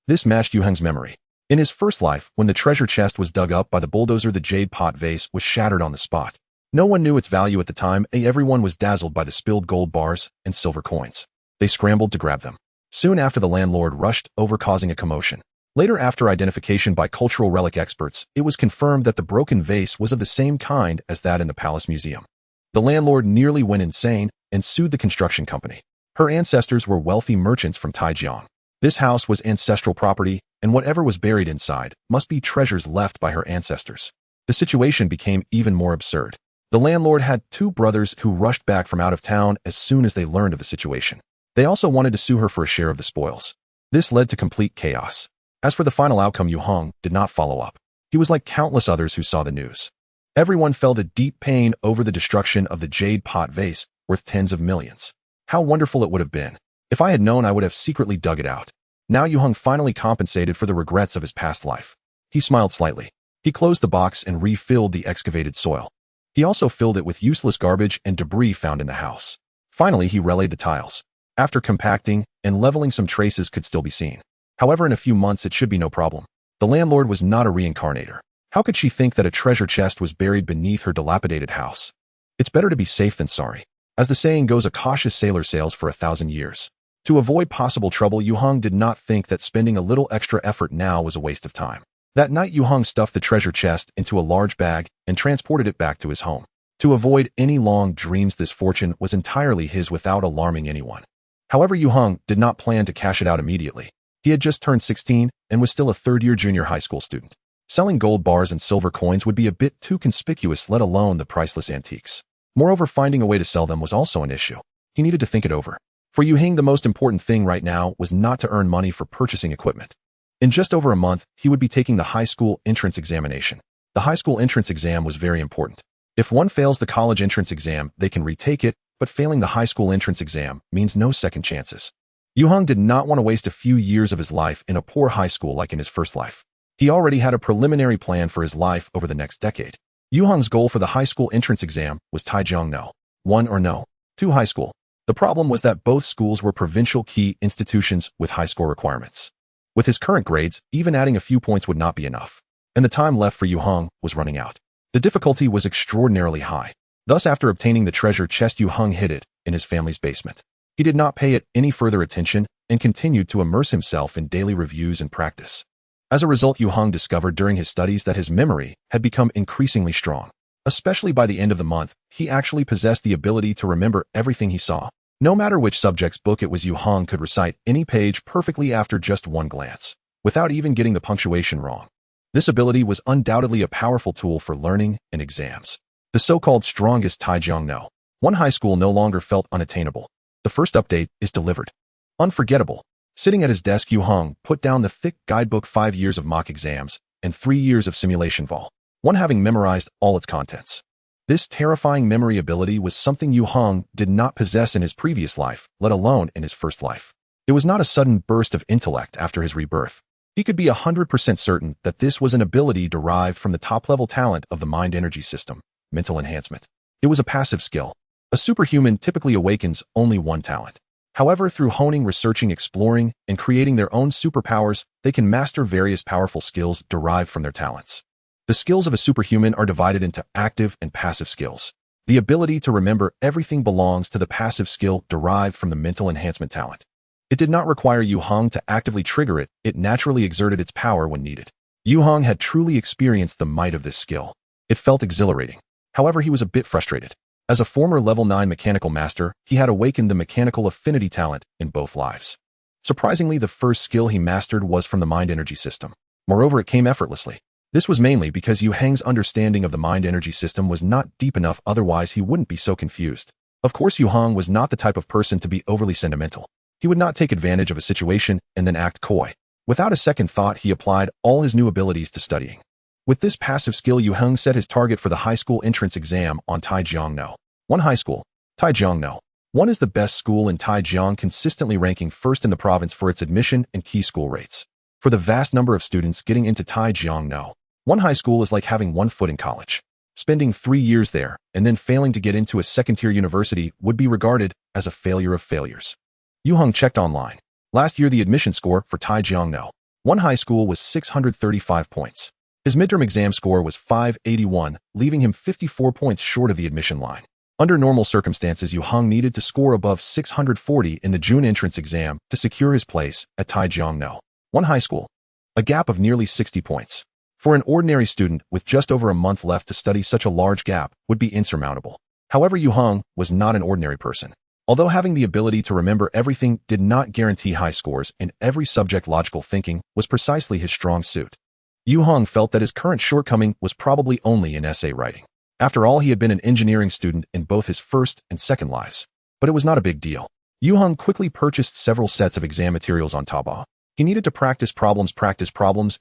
This matched Yue Heng's memory. In his first life, when the treasure chest was dug up by the bulldozer, the jade pot vase was shattered on the spot. No one knew its value at the time, and everyone was dazzled by the spilled gold bars and silver coins. They scrambled to grab them. Soon after, the landlord rushed over, causing a commotion. Later, after identification by cultural relic experts, it was confirmed that the broken vase was of the same kind as that in the palace museum. The landlord nearly went insane and sued the construction company. Her ancestors were wealthy merchants from Taijiang. This house was ancestral property, and whatever was buried inside must be treasures left by her ancestors. The situation became even more absurd. The landlord had two brothers who rushed back from out of town as soon as they learned of the situation. They also wanted to sue her for a share of the spoils. This led to complete chaos. As for the final outcome, Yue Heng did not follow up. He was like countless others who saw the news. Everyone felt a deep pain over the destruction of the jade pot vase worth tens of millions. How wonderful it would have been. If I had known, I would have secretly dug it out. Now Yue Heng finally compensated for the regrets of his past life. He smiled slightly. He closed the box and refilled the excavated soil. He also filled it with useless garbage and debris found in the house. Finally, he relayed the tiles. After compacting and leveling, some traces could still be seen. However, in a few months it should be no problem. The landlord was not a reincarnator. How could she think that a treasure chest was buried beneath her dilapidated house? It's better to be safe than sorry. As the saying goes, a cautious sailor sails for 1,000 years. To avoid possible trouble, Yue Heng did not think that spending a little extra effort now was a waste of time. That night, Yue Heng stuffed the treasure chest into a large bag and transported it back to his home. To avoid any long dreams, this fortune was entirely his without alarming anyone. However, Yue Heng did not plan to cash it out immediately. He had just turned 16 and was still a third-year junior high school student. Selling gold bars and silver coins would be a bit too conspicuous, let alone the priceless antiques. Moreover, finding a way to sell them was also an issue. He needed to think it over. For Yue Heng, the most important thing right now was not to earn money for purchasing equipment. In just over a month, he would be taking the high school entrance examination. The high school entrance exam was very important. If one fails the college entrance exam, they can retake it, but failing the high school entrance exam means no second chances. Yue Heng did not want to waste a few years of his life in a poor high school like in his first life. He already had a preliminary plan for his life over the next decade. Yue Heng's goal for the high school entrance exam was Taijiang No. 1 or No. 2 high school. The problem was that both schools were provincial key institutions with high score requirements. With his current grades, even adding a few points would not be enough, and the time left for Yue Heng was running out. The difficulty was extraordinarily high. Thus, after obtaining the treasure chest, Yue Heng hid it in his family's basement. He did not pay it any further attention and continued to immerse himself in daily reviews and practice. As a result, Yue Heng discovered during his studies that his memory had become increasingly strong. Especially by the end of the month, he actually possessed the ability to remember everything he saw. No matter which subject's book it was, Yue Heng could recite any page perfectly after just one glance, without even getting the punctuation wrong. This ability was undoubtedly a powerful tool for learning and exams. The so-called strongest Taijiang No. 1 high school no longer felt unattainable. The first update is delivered. Unforgettable. Sitting at his desk, Yue Heng put down the thick guidebook, 5 years of mock exams and 3 years of simulation vol. 1, having memorized all its contents. This terrifying memory ability was something Yue Heng did not possess in his previous life, let alone in his first life. It was not a sudden burst of intellect after his rebirth. He could be 100% certain that this was an ability derived from the top-level talent of the mind energy system, mental enhancement. It was a passive skill. A superhuman typically awakens only one talent. However, through honing, researching, exploring, and creating their own superpowers, they can master various powerful skills derived from their talents. The skills of a superhuman are divided into active and passive skills. The ability to remember everything belongs to the passive skill derived from the mental enhancement talent. It did not require Yue Heng to actively trigger it, it naturally exerted its power when needed. Yue Heng had truly experienced the might of this skill. It felt exhilarating. However, he was a bit frustrated. As a former level 9 mechanical master, he had awakened the mechanical affinity talent in both lives. Surprisingly, the first skill he mastered was from the mind energy system. Moreover, it came effortlessly. This was mainly because Yue Heng's understanding of the mind energy system was not deep enough, otherwise he wouldn't be so confused. Of course, Yue Heng was not the type of person to be overly sentimental. He would not take advantage of a situation and then act coy. Without a second thought, he applied all his new abilities to studying. With this passive skill, Yue Heng set his target for the high school entrance exam on Taijiang No. 1 high school. Taijiang No. 1 is the best school in Taijiang, consistently ranking first in the province for its admission and key school rates. For the vast number of students getting into Taijiang No. 1 high school is like having 1 foot in college. Spending 3 years there and then failing to get into a second-tier university would be regarded as a failure of failures. Yue Heng checked online. Last year, the admission score for Taijiang No. 1 high school was 635 points. His midterm exam score was 581, leaving him 54 points short of the admission line. Under normal circumstances, Yue Heng needed to score above 640 in the June entrance exam to secure his place at Taijiang No. 1 high school. a gap of nearly 60 points. For an ordinary student with just over a month left to study, such a large gap would be insurmountable. However, Yue Heng was not an ordinary person. Although having the ability to remember everything did not guarantee high scores in every subject, logical thinking was precisely his strong suit. Yue Heng felt that his current shortcoming was probably only in essay writing. After all, he had been an engineering student in both his first and second lives. But it was not a big deal. Yue Heng quickly purchased several sets of exam materials on Taobao. He needed to practice problems,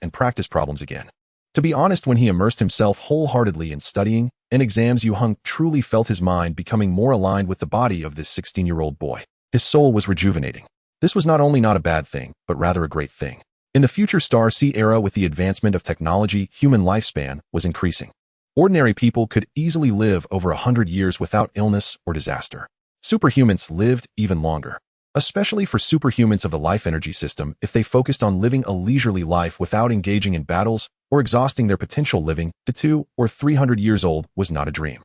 and practice problems again. To be honest, when he immersed himself wholeheartedly in studying and exams, Yue Heng truly felt his mind becoming more aligned with the body of this 16-year-old boy. His soul was rejuvenating. This was not only not a bad thing, but rather a great thing. In the future Star C era, with the advancement of technology, human lifespan was increasing. Ordinary people could easily live over 100 years without illness or disaster. Superhumans lived even longer. Especially for superhumans of the life energy system, if they focused on living a leisurely life without engaging in battles or exhausting their potential, living to 200 or 300 years old was not a dream.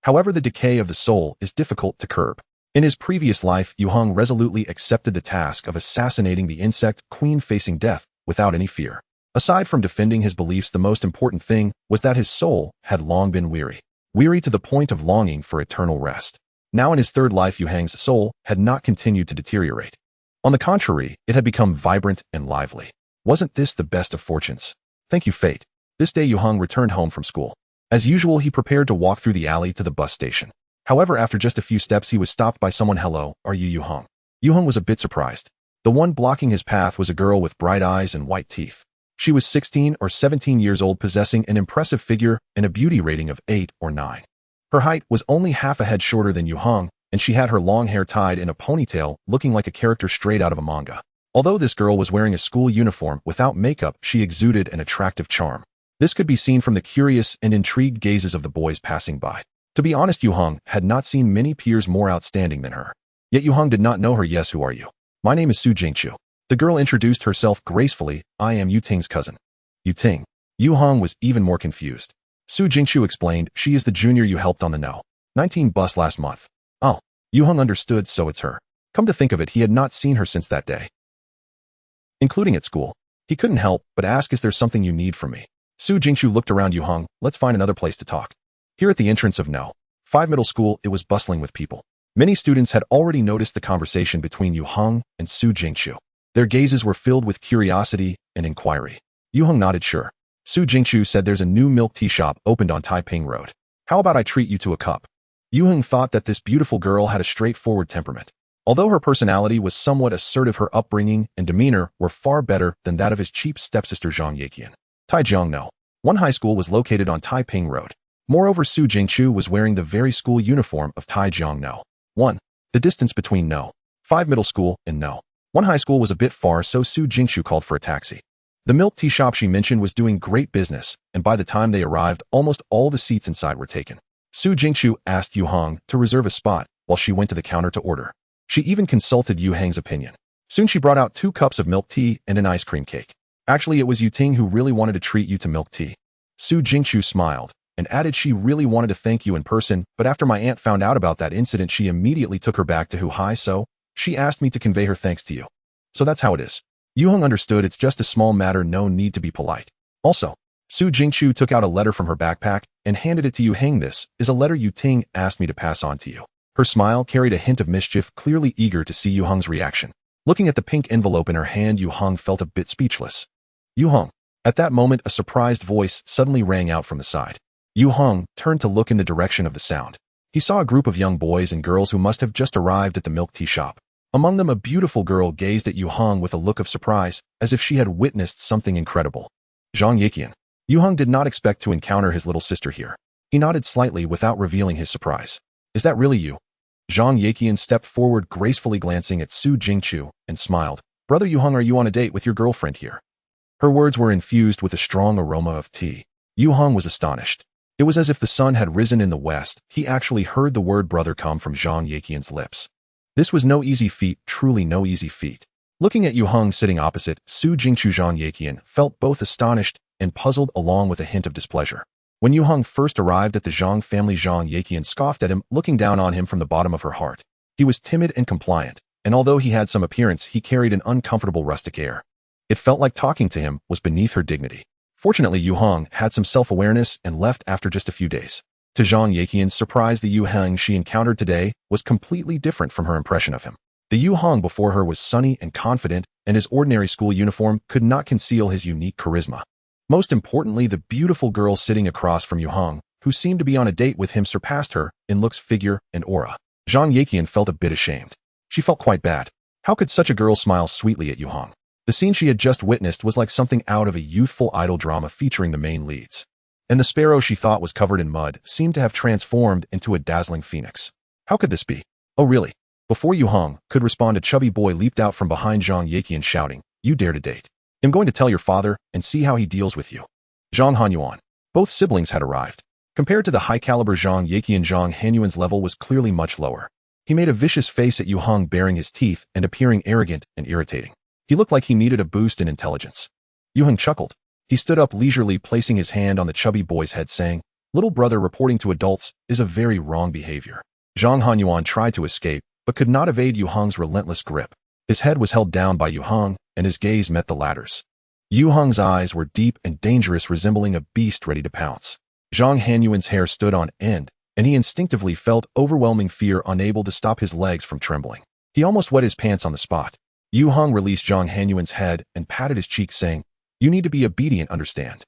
However, the decay of the soul is difficult to curb. In his previous life, Yue Heng resolutely accepted the task of assassinating the insect queen, facing death without any fear. Aside from defending his beliefs, the most important thing was that his soul had long been weary to the point of longing for eternal rest. Now in his third life, Yue Heng's soul had not continued to deteriorate. On the contrary, it had become vibrant and lively. Wasn't this the best of fortunes? Thank you, fate. This day Yue Heng returned home from school. As usual, he prepared to walk through the alley to the bus station. However, after just a few steps, he was stopped by someone. Hello, are you Yue Heng? Yue Heng was a bit surprised. The one blocking his path was a girl with bright eyes and white teeth. She was 16 or 17 years old, possessing an impressive figure and a beauty rating of 8 or 9. Her height was only half a head shorter than Yue Heng, and she had her long hair tied in a ponytail, looking like a character straight out of a manga. Although this girl was wearing a school uniform without makeup, she exuded an attractive charm. This could be seen from the curious and intrigued gazes of the boys passing by. To be honest, Yue Heng had not seen many peers more outstanding than her. Yet Yue Heng did not know her. Yes, who are you? My name is Su Jingqiu. The girl introduced herself gracefully. I am Yu Ting's cousin. Yu Ting. Yue Heng was even more confused. Su Jingqiu explained, she is the junior you helped on the No. 19 bus last month. Oh, Yue Heng understood, so it's her. Come to think of it, he had not seen her since that day, including at school. He couldn't help but ask, is there something you need from me? Su Jingqiu looked around. Yue Heng, let's find another place to talk. Here at the entrance of No. 5 middle school, it was bustling with people. Many students had already noticed the conversation between Yue Heng and Su Jingqiu. Their gazes were filled with curiosity and inquiry. Yue Heng nodded sure. Su Jingqiu said, there's a new milk tea shop opened on Taiping Road. How about I treat you to a cup? Yue Heng thought that this beautiful girl had a straightforward temperament. Although her personality was somewhat assertive, her upbringing and demeanor were far better than that of his cheap stepsister Zhang Yaqian. Taijiang No. 1 high school was located on Taiping Road. Moreover, Su Jingqiu was wearing the very school uniform of Taijiang No. 1. The distance between No. 5 middle school and No. 1 high school was a bit far, so Su Jingqiu called for a taxi. The milk tea shop she mentioned was doing great business, and by the time they arrived, almost all the seats inside were taken. Su Jingqiu asked Yue Heng to reserve a spot while she went to the counter to order. She even consulted Yue Heng's opinion. Soon she brought out 2 cups of milk tea and an ice cream cake. Actually, it was Yu Ting who really wanted to treat you to milk tea. Su Jingqiu smiled and added she really wanted to thank you in person, but after my aunt found out about that incident, she immediately took her back to Huhai, so she asked me to convey her thanks to you. So that's how it is. Yue Heng understood, it's just a small matter, no need to be polite. Also, Su Jingqiu took out a letter from her backpack and handed it to Yue Heng. This is a letter Yu Ting asked me to pass on to you. Her smile carried a hint of mischief, clearly eager to see Yue Heng's reaction. Looking at the pink envelope in her hand, Yue Heng felt a bit speechless. Yue Heng. At that moment, a surprised voice suddenly rang out from the side. Yue Heng turned to look in the direction of the sound. He saw a group of young boys and girls who must have just arrived at the milk tea shop. Among them, a beautiful girl gazed at Yue Heng with a look of surprise, as if she had witnessed something incredible. Zhang Yaqian. Yue Heng did not expect to encounter his little sister here. He nodded slightly without revealing his surprise. Is that really you? Zhang Yaqian stepped forward, gracefully glancing at Su Jingqiu, and smiled. Brother Yue Heng, are you on a date with your girlfriend here? Her words were infused with a strong aroma of tea. Yue Heng was astonished. It was as if the sun had risen in the west. He actually heard the word brother come from Zhang Yaqian's lips. This was no easy feat, truly no easy feat. Looking at Yue Heng sitting opposite, Su Jingqiu, Zhang Yaqian felt both astonished and puzzled, along with a hint of displeasure. When Yue Heng first arrived at the Zhang family, Zhang Yaqian scoffed at him, looking down on him from the bottom of her heart. He was timid and compliant, and although he had some appearance, he carried an uncomfortable rustic air. It felt like talking to him was beneath her dignity. Fortunately, Yue Heng had some self-awareness and left after just a few days. To Zhang Yaqian's surprise, the Yue Heng she encountered today was completely different from her impression of him. The Yue Heng before her was sunny and confident, and his ordinary school uniform could not conceal his unique charisma. Most importantly, the beautiful girl sitting across from Yue Heng, who seemed to be on a date with him, surpassed her in looks, figure, and aura. Zhang Yaqian felt a bit ashamed. She felt quite bad. How could such a girl smile sweetly at Yue Heng? The scene she had just witnessed was like something out of a youthful idol drama featuring the main leads. And the sparrow she thought was covered in mud seemed to have transformed into a dazzling phoenix. How could this be? Oh really? Before Yue Heng could respond, a chubby boy leaped out from behind Zhang Yaqian shouting, "You dare to date? I'm going to tell your father and see how he deals with you." Zhang Hanyuan. Both siblings had arrived. Compared to the high-caliber Zhang Yaqian, Zhang Hanyuan's level was clearly much lower. He made a vicious face at Yue Heng, baring his teeth and appearing arrogant and irritating. He looked like he needed a boost in intelligence. Yue Heng chuckled. He stood up leisurely, placing his hand on the chubby boy's head, saying, "Little brother reporting to adults is a very wrong behavior." Zhang Hanyuan tried to escape, but could not evade Yue Heng's relentless grip. His head was held down by Yue Heng, and his gaze met the latter's. Yue Heng's eyes were deep and dangerous, resembling a beast ready to pounce. Zhang Hanyuan's hair stood on end, and he instinctively felt overwhelming fear, unable to stop his legs from trembling. He almost wet his pants on the spot. Yue Heng released Zhang Hanyuan's head and patted his cheek, saying, "You need to be obedient, understand?"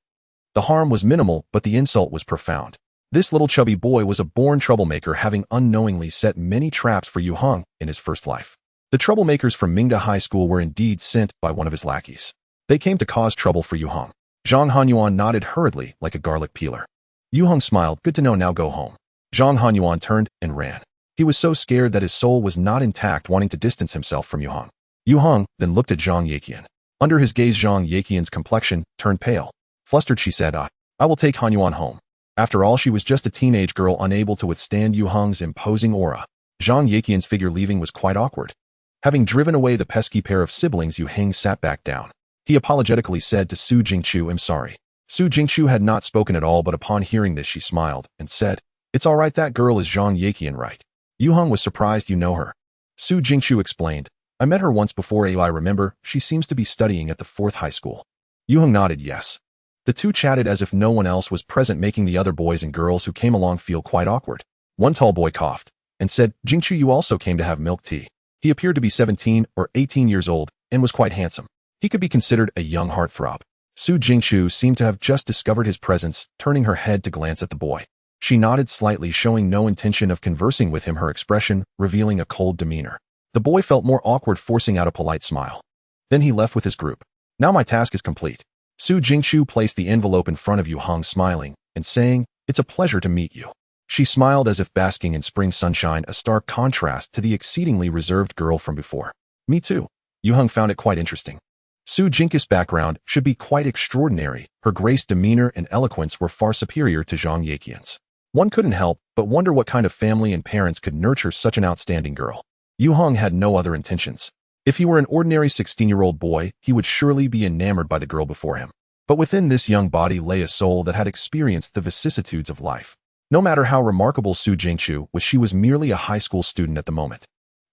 The harm was minimal, but the insult was profound. This little chubby boy was a born troublemaker, having unknowingly set many traps for Yue Heng in his first life. The troublemakers from Mingda High School were indeed sent by one of his lackeys. They came to cause trouble for Yue Heng. Zhang Hanyuan nodded hurriedly like a garlic peeler. Yue Heng smiled. "Good to know, now go home." Zhang Hanyuan turned and ran. He was so scared that his soul was not intact, wanting to distance himself from Yue Heng. Yue Heng then looked at Zhang Yaqian. Under his gaze, Zhang Yaqian's complexion turned pale. Flustered, she said, I will take Hanyuan home." After all, she was just a teenage girl, unable to withstand Yue Heng's imposing aura. Zhang Yaqian's figure leaving was quite awkward. Having driven away the pesky pair of siblings, Yue Heng sat back down. He apologetically said to Su Jingqiu, "I'm sorry." Su Jingqiu had not spoken at all, but upon hearing this she smiled and said, "It's all right, that girl is Zhang Yaqian, right?" Yue Heng was surprised. "You know her?" Su Jingqiu explained, "I met her once before. I remember, she seems to be studying at the 4th high school." Yue Heng nodded yes. The two chatted as if no one else was present, making the other boys and girls who came along feel quite awkward. One tall boy coughed and said, "Jingqiu, you also came to have milk tea." He appeared to be 17 or 18 years old and was quite handsome. He could be considered a young heartthrob. Su Jingqiu seemed to have just discovered his presence, turning her head to glance at the boy. She nodded slightly, showing no intention of conversing with him, her expression revealing a cold demeanor. The boy felt more awkward, forcing out a polite smile. Then he left with his group. "Now my task is complete." Su Jingqiu placed the envelope in front of Yue Heng, smiling and saying, "It's a pleasure to meet you." She smiled as if basking in spring sunshine, a stark contrast to the exceedingly reserved girl from before. "Me too." Yue Heng found it quite interesting. Su Jingqiu's background should be quite extraordinary. Her grace, demeanor, and eloquence were far superior to Zhang Yaqian's. One couldn't help but wonder what kind of family and parents could nurture such an outstanding girl. Yue Heng had no other intentions. If he were an ordinary 16-year-old boy, he would surely be enamored by the girl before him. But within this young body lay a soul that had experienced the vicissitudes of life. No matter how remarkable Su Jingqiu was, she was merely a high school student at the moment.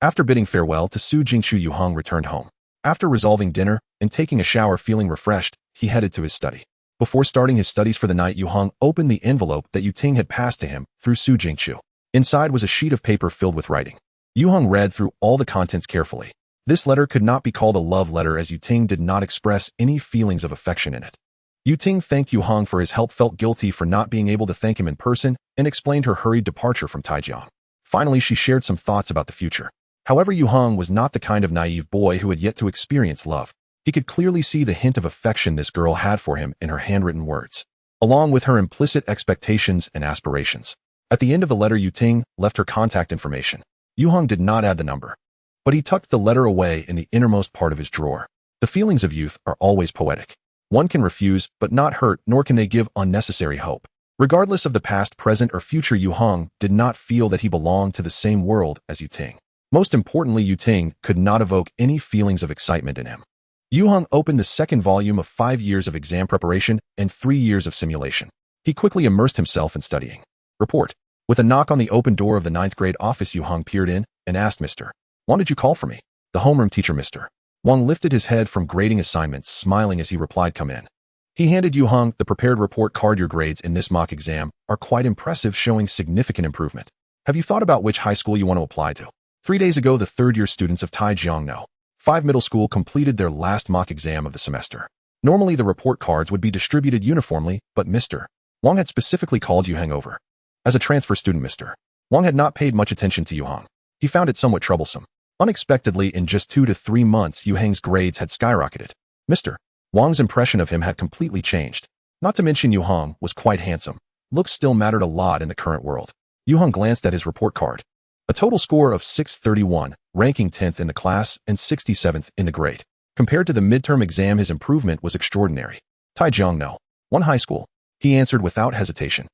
After bidding farewell to Su Jingqiu, Yue Heng returned home. After resolving dinner and taking a shower, feeling refreshed, he headed to his study. Before starting his studies for the night, Yue Heng opened the envelope that Yue Ting had passed to him through Su Jingqiu. Inside was a sheet of paper filled with writing. Yue Heng read through all the contents carefully. This letter could not be called a love letter, as Yue Ting did not express any feelings of affection in it. Yue Ting thanked Yue Heng for his help, felt guilty for not being able to thank him in person, and explained her hurried departure from Taijiang. Finally, she shared some thoughts about the future. However, Yue Heng was not the kind of naive boy who had yet to experience love. He could clearly see the hint of affection this girl had for him in her handwritten words, along with her implicit expectations and aspirations. At the end of the letter, Yue Ting left her contact information. Yue Heng did not add the number, but he tucked the letter away in the innermost part of his drawer. The feelings of youth are always poetic. One can refuse, but not hurt, nor can they give unnecessary hope. Regardless of the past, present, or future, Yue Heng did not feel that he belonged to the same world as Yue Ting. Most importantly, Yue Ting could not evoke any feelings of excitement in him. Yue Heng opened the second volume of 5 years of exam preparation and 3 years of simulation. He quickly immersed himself in studying. Report. With a knock on the open door of the 9th grade office, Yue Heng peered in and asked, "Mr. Why did you call for me?" "The homeroom teacher, Mr. Wang lifted his head from grading assignments, smiling as he replied, "Come in." He handed Yue Heng the prepared report card. "Your grades in this mock exam are quite impressive, showing significant improvement. Have you thought about which high school you want to apply to?" 3 days ago, the third-year students of Taijiangno 5 Middle School completed their last mock exam of the semester. Normally, the report cards would be distributed uniformly, but Mr. Wang had specifically called Yue Heng over. As a transfer student, Mr. Wang had not paid much attention to Yue Heng. He found it somewhat troublesome. Unexpectedly, in just 2 to 3 months, Yue Heng's grades had skyrocketed. Mr. Wang's impression of him had completely changed. Not to mention Yue Heng was quite handsome. Looks still mattered a lot in the current world. Yue Heng glanced at his report card. A total score of 631, ranking 10th in the class and 67th in the grade. Compared to the midterm exam, his improvement was extraordinary. Taijiangno 1 high school. He answered without hesitation.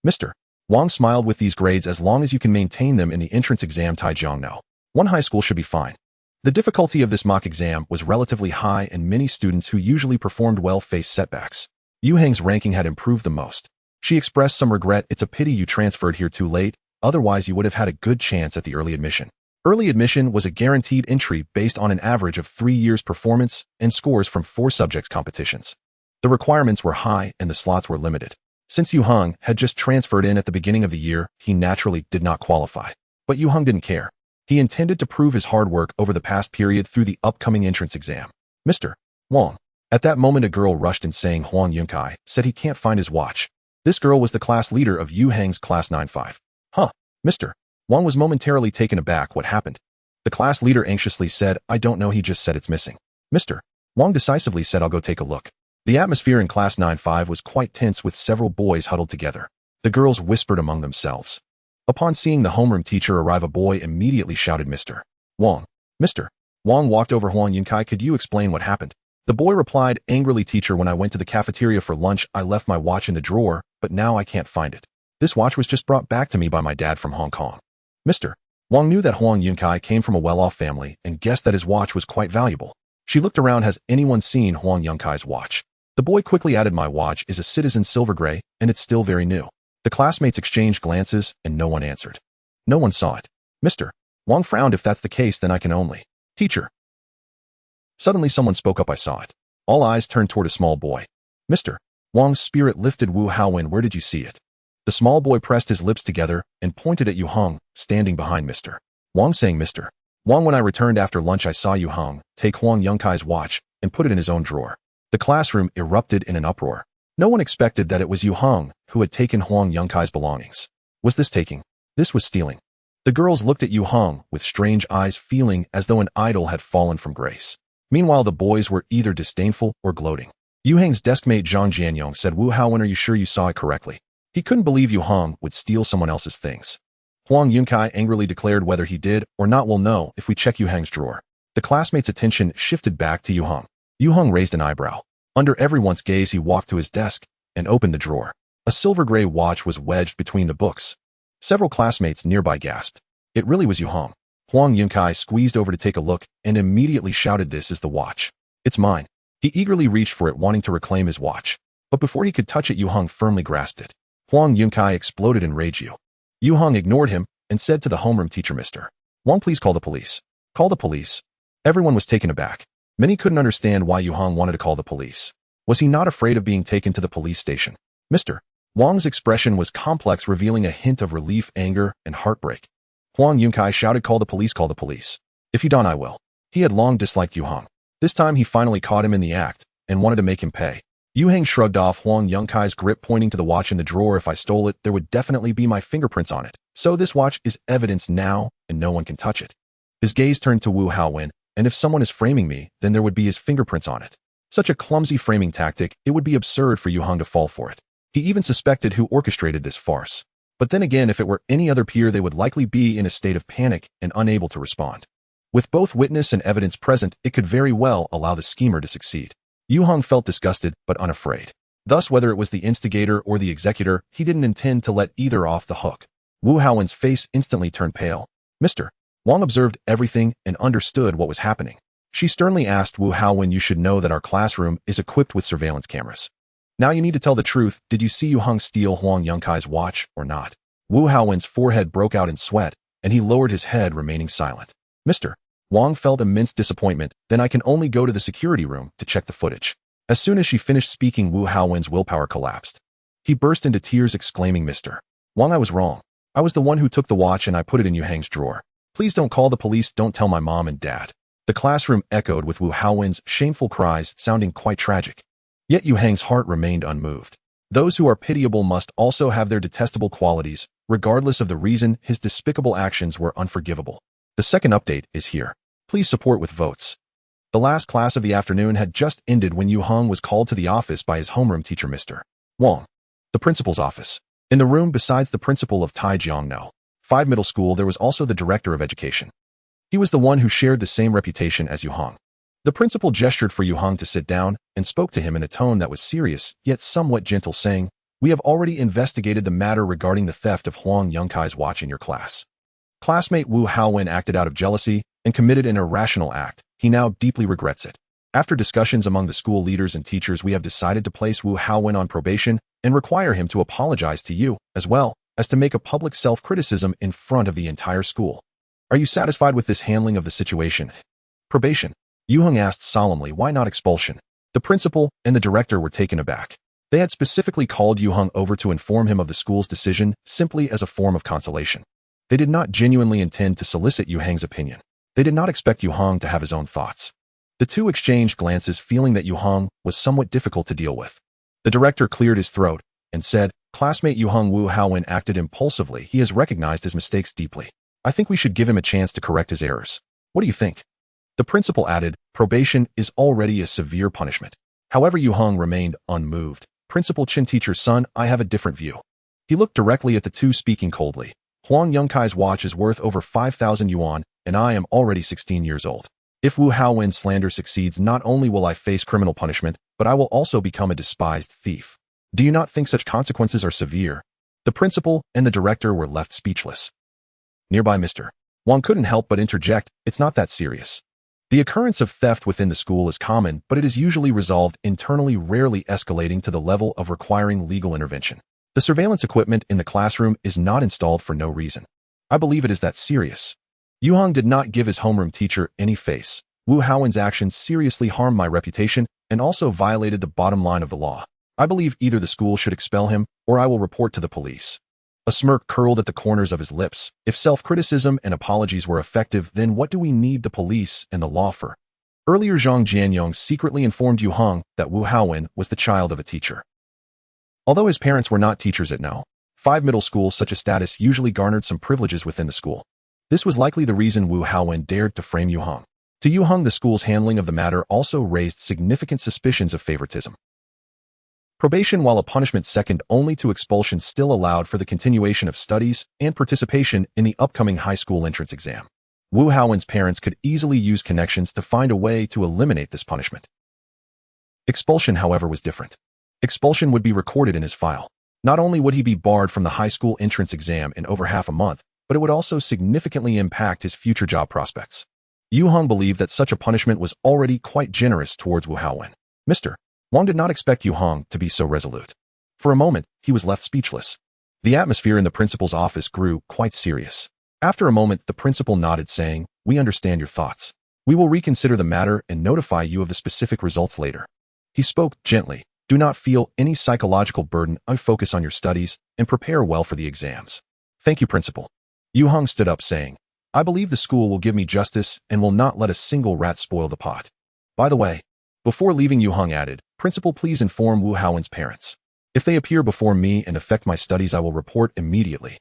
Mr. Wang smiled. "With these grades, as long as you can maintain them in the entrance exam, Taijiangno 1 high school should be fine." The difficulty of this mock exam was relatively high, and many students who usually performed well faced setbacks. Yue Heng's ranking had improved the most. She expressed some regret. "It's a pity you transferred here too late, otherwise you would have had a good chance at the early admission." Early admission was a guaranteed entry based on an average of 3 years' performance and scores from 4 subjects competitions. The requirements were high and the slots were limited. Since Yue Heng had just transferred in at the beginning of the year, he naturally did not qualify. But Yue Heng didn't care. He intended to prove his hard work over the past period through the upcoming entrance exam. "Mr. Wang." At that moment, a girl rushed in saying Huang Yunkai said he can't find his watch. This girl was the class leader of Yue Heng's class 9-5. "Huh, Mr. Wang was momentarily taken aback. "What happened?" The class leader anxiously said, "I don't know, he just said it's missing." Mr. Wang decisively said, "I'll go take a look." The atmosphere in class 9-5 was quite tense, with several boys huddled together. The girls whispered among themselves. Upon seeing the homeroom teacher arrive, a boy immediately shouted, "Mr. Wang." Mr. Wang walked over. "Huang Yunkai, could you explain what happened?" The boy replied angrily, "Teacher, when I went to the cafeteria for lunch, I left my watch in the drawer, but now I can't find it. This watch was just brought back to me by my dad from Hong Kong." Mr. Wang knew that Huang Yunkai came from a well-off family and guessed that his watch was quite valuable. She looked around. "Has anyone seen Huang Yunkai's watch?" The boy quickly added, "My watch is a citizen silver gray, and it's still very new." The classmates exchanged glances, and no one answered. No one saw it. Mr. Wang frowned. "If that's the case, then I can only..." "Teacher." Suddenly someone spoke up. "I saw it." All eyes turned toward a small boy. Mr. Wang's spirit lifted. "Wu Haowen, where did you see it?" The small boy pressed his lips together and pointed at Yue Heng, standing behind Mr. Wang, saying, "Mr. Wang, when I returned after lunch, I saw Yue Heng take Huang Yunkai's watch and put it in his own drawer." The classroom erupted in an uproar. No one expected that it was Yue Heng who had taken Huang Yunkai's belongings. Was this taking? This was stealing. The girls looked at Yue Heng with strange eyes, feeling as though an idol had fallen from grace. Meanwhile, the boys were either disdainful or gloating. Yue Heng's deskmate Zhang Jianyong said, "Wu Haowen, are you sure you saw it correctly?" He couldn't believe Yue Heng would steal someone else's things. Huang Yunkai angrily declared, "Whether he did or not, we'll know if we check Yue Heng's drawer." The classmates' attention shifted back to Yue Heng. Yue Heng raised an eyebrow. Under everyone's gaze, he walked to his desk and opened the drawer. A silver gray watch was wedged between the books. Several classmates nearby gasped. It really was Yue Heng. Huang Yunkai squeezed over to take a look and immediately shouted, "This is the watch. It's mine." He eagerly reached for it, wanting to reclaim his watch. But before he could touch it, Yue Heng firmly grasped it. Huang Yunkai exploded in rage. Yue Heng ignored him and said to the homeroom teacher, "Mr. Wang, please call the police." Call the police? Everyone was taken aback. Many couldn't understand why Yue Heng wanted to call the police. Was he not afraid of being taken to the police station? Mr. Wang's expression was complex, revealing a hint of relief, anger, and heartbreak. Huang Yunkai shouted, "Call the police, call the police. If you don't, I will." He had long disliked Yue Heng. This time he finally caught him in the act and wanted to make him pay. Yue Heng shrugged off Huang Yunkai's grip, pointing to the watch in the drawer. "If I stole it, there would definitely be my fingerprints on it. So this watch is evidence now, and no one can touch it." His gaze turned to Wu Haowen, "And if someone is framing me, then there would be his fingerprints on it." Such a clumsy framing tactic, it would be absurd for Yue Heng to fall for it. He even suspected who orchestrated this farce. But then again, if it were any other peer, they would likely be in a state of panic and unable to respond. With both witness and evidence present, it could very well allow the schemer to succeed. Yue Heng felt disgusted but unafraid. Thus, whether it was the instigator or the executor, he didn't intend to let either off the hook. Wu Haowen's face instantly turned pale. Mr. Wang observed everything and understood what was happening. She sternly asked, "Wu Haowen, you should know that our classroom is equipped with surveillance cameras. Now you need to tell the truth. Did you see Yue Heng steal Huang Yunkai's watch or not?" Wu Haowen's forehead broke out in sweat, and he lowered his head, remaining silent. Mr. Wang felt immense disappointment. Then I can only go to the security room to check the footage. As soon as she finished speaking, Wu Haowen's willpower collapsed. He burst into tears, exclaiming, Mr. Wang, I was wrong. I was the one who took the watch and I put it in Yue Heng's drawer. Please don't call the police, don't tell my mom and dad. The classroom echoed with Wu Haowen's shameful cries, sounding quite tragic. Yet Yue Heng's heart remained unmoved. Those who are pitiable must also have their detestable qualities. Regardless of the reason, his despicable actions were unforgivable. The second update is here. Please support with votes. The last class of the afternoon had just ended when Yue Heng was called to the office by his homeroom teacher, Mr. Wang. The principal's office. In the room, besides the principal of Taijiangno 5 Middle School, there was also the director of education. He was the one who shared the same reputation as Yue Heng. The principal gestured for Yue Heng to sit down and spoke to him in a tone that was serious, yet somewhat gentle, saying, We have already investigated the matter regarding the theft of Huang Yongkai's watch in your class. Classmate Wu Haowen acted out of jealousy and committed an irrational act. He now deeply regrets it. After discussions among the school leaders and teachers, we have decided to place Wu Haowen on probation and require him to apologize to you, as well as to make a public self-criticism in front of the entire school. Are you satisfied with this handling of the situation? Probation. Yue Heng asked solemnly, why not expulsion? The principal and the director were taken aback. They had specifically called Yue Heng over to inform him of the school's decision simply as a form of consolation. They did not genuinely intend to solicit Yue Heng's opinion. They did not expect Yue Heng to have his own thoughts. The two exchanged glances, feeling that Yue Heng was somewhat difficult to deal with. The director cleared his throat and said, Classmate Yue Heng, Wu Haowen acted impulsively. He has recognized his mistakes deeply. I think we should give him a chance to correct his errors. What do you think? The principal added, probation is already a severe punishment. However, Yue Heng remained unmoved. Principal Chin, teacher's son, I have a different view. He looked directly at the two, speaking coldly. Huang Yongkai's watch is worth over 5,000 yuan, and I am already 16 years old. If Wu Haowen's slander succeeds, not only will I face criminal punishment, but I will also become a despised thief. Do you not think such consequences are severe? The principal and the director were left speechless. Nearby Mr. Wang couldn't help but interject, it's not that serious. The occurrence of theft within the school is common, but it is usually resolved internally, rarely escalating to the level of requiring legal intervention. The surveillance equipment in the classroom is not installed for no reason. I believe it is that serious. Yue Heng did not give his homeroom teacher any face. Wu Haowen's actions seriously harmed my reputation and also violated the bottom line of the law. I believe either the school should expel him or I will report to the police. A smirk curled at the corners of his lips. If self-criticism and apologies were effective, then what do we need the police and the law for? Earlier, Zhang Jianyong secretly informed Yue Heng that Wu Haowen was the child of a teacher. Although his parents were not teachers at No. 5 Middle School, such a status usually garnered some privileges within the school. This was likely the reason Wu Haowen dared to frame Yue Heng. To Yue Heng, the school's handling of the matter also raised significant suspicions of favoritism. Probation, while a punishment second only to expulsion, still allowed for the continuation of studies and participation in the upcoming high school entrance exam. Wu Haowen's parents could easily use connections to find a way to eliminate this punishment. Expulsion, however, was different. Expulsion would be recorded in his file. Not only would he be barred from the high school entrance exam in over half a month, but it would also significantly impact his future job prospects. Yue Heng believed that such a punishment was already quite generous towards Wu Haowen. Mr. Wang did not expect Yue Heng to be so resolute. For a moment, he was left speechless. The atmosphere in the principal's office grew quite serious. After a moment, the principal nodded, saying, We understand your thoughts. We will reconsider the matter and notify you of the specific results later. He spoke gently. Do not feel any psychological burden. Focus on your studies and prepare well for the exams. Thank you, principal. Yue Heng stood up, saying, I believe the school will give me justice and will not let a single rat spoil the pot. By the way, before leaving, Yue Heng added, Principal, please inform Wu Haowen's parents. If they appear before me and affect my studies, I will report immediately.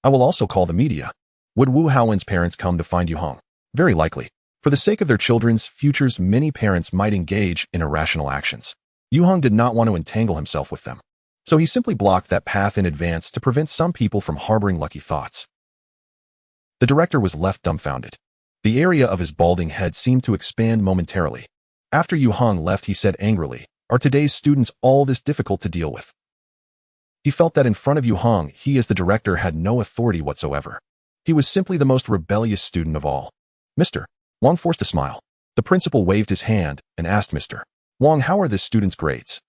I will also call the media. Would Wu Haowen's parents come to find Yue Heng? Very likely. For the sake of their children's futures, many parents might engage in irrational actions. Yue Heng did not want to entangle himself with them. So he simply blocked that path in advance to prevent some people from harboring lucky thoughts. The director was left dumbfounded. The area of his balding head seemed to expand momentarily. After Yue Heng left, he said angrily, Are today's students all this difficult to deal with? He felt that in front of Yue Heng, he as the director had no authority whatsoever. He was simply the most rebellious student of all. Mr. Wang forced a smile. The principal waved his hand and asked Mr. Wang, how are this student's grades?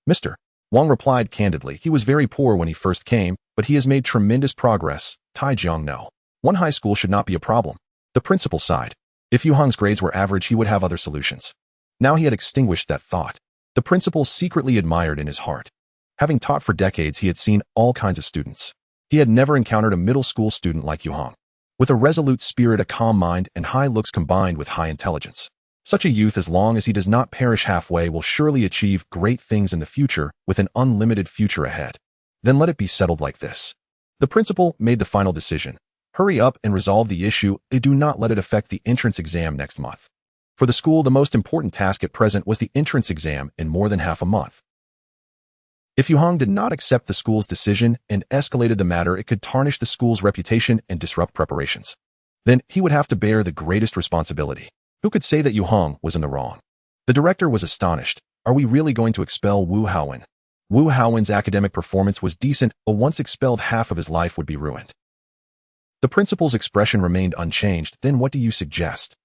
Mr. Wang replied candidly, he was very poor when he first came, but he has made tremendous progress. Taijiangno 1 high school should not be a problem. The principal sighed. If Yue Heng's grades were average, he would have other solutions. Now he had extinguished that thought. The principal secretly admired in his heart. Having taught for decades, he had seen all kinds of students. He had never encountered a middle school student like Yue Heng. With a resolute spirit, a calm mind, and high looks combined with high intelligence. Such a youth, as long as he does not perish halfway, will surely achieve great things in the future with an unlimited future ahead. Then let it be settled like this. The principal made the final decision. Hurry up and resolve the issue. Do not let it affect the entrance exam next month. For the school, the most important task at present was the entrance exam in more than half a month. If Yue Heng did not accept the school's decision and escalated the matter, it could tarnish the school's reputation and disrupt preparations. Then he would have to bear the greatest responsibility. Who could say that Yue Heng was in the wrong? The director was astonished. Are we really going to expel Wu Haowen? Wu Haowen's academic performance was decent, but once expelled, half of his life would be ruined. The principal's expression remained unchanged. Then what do you suggest?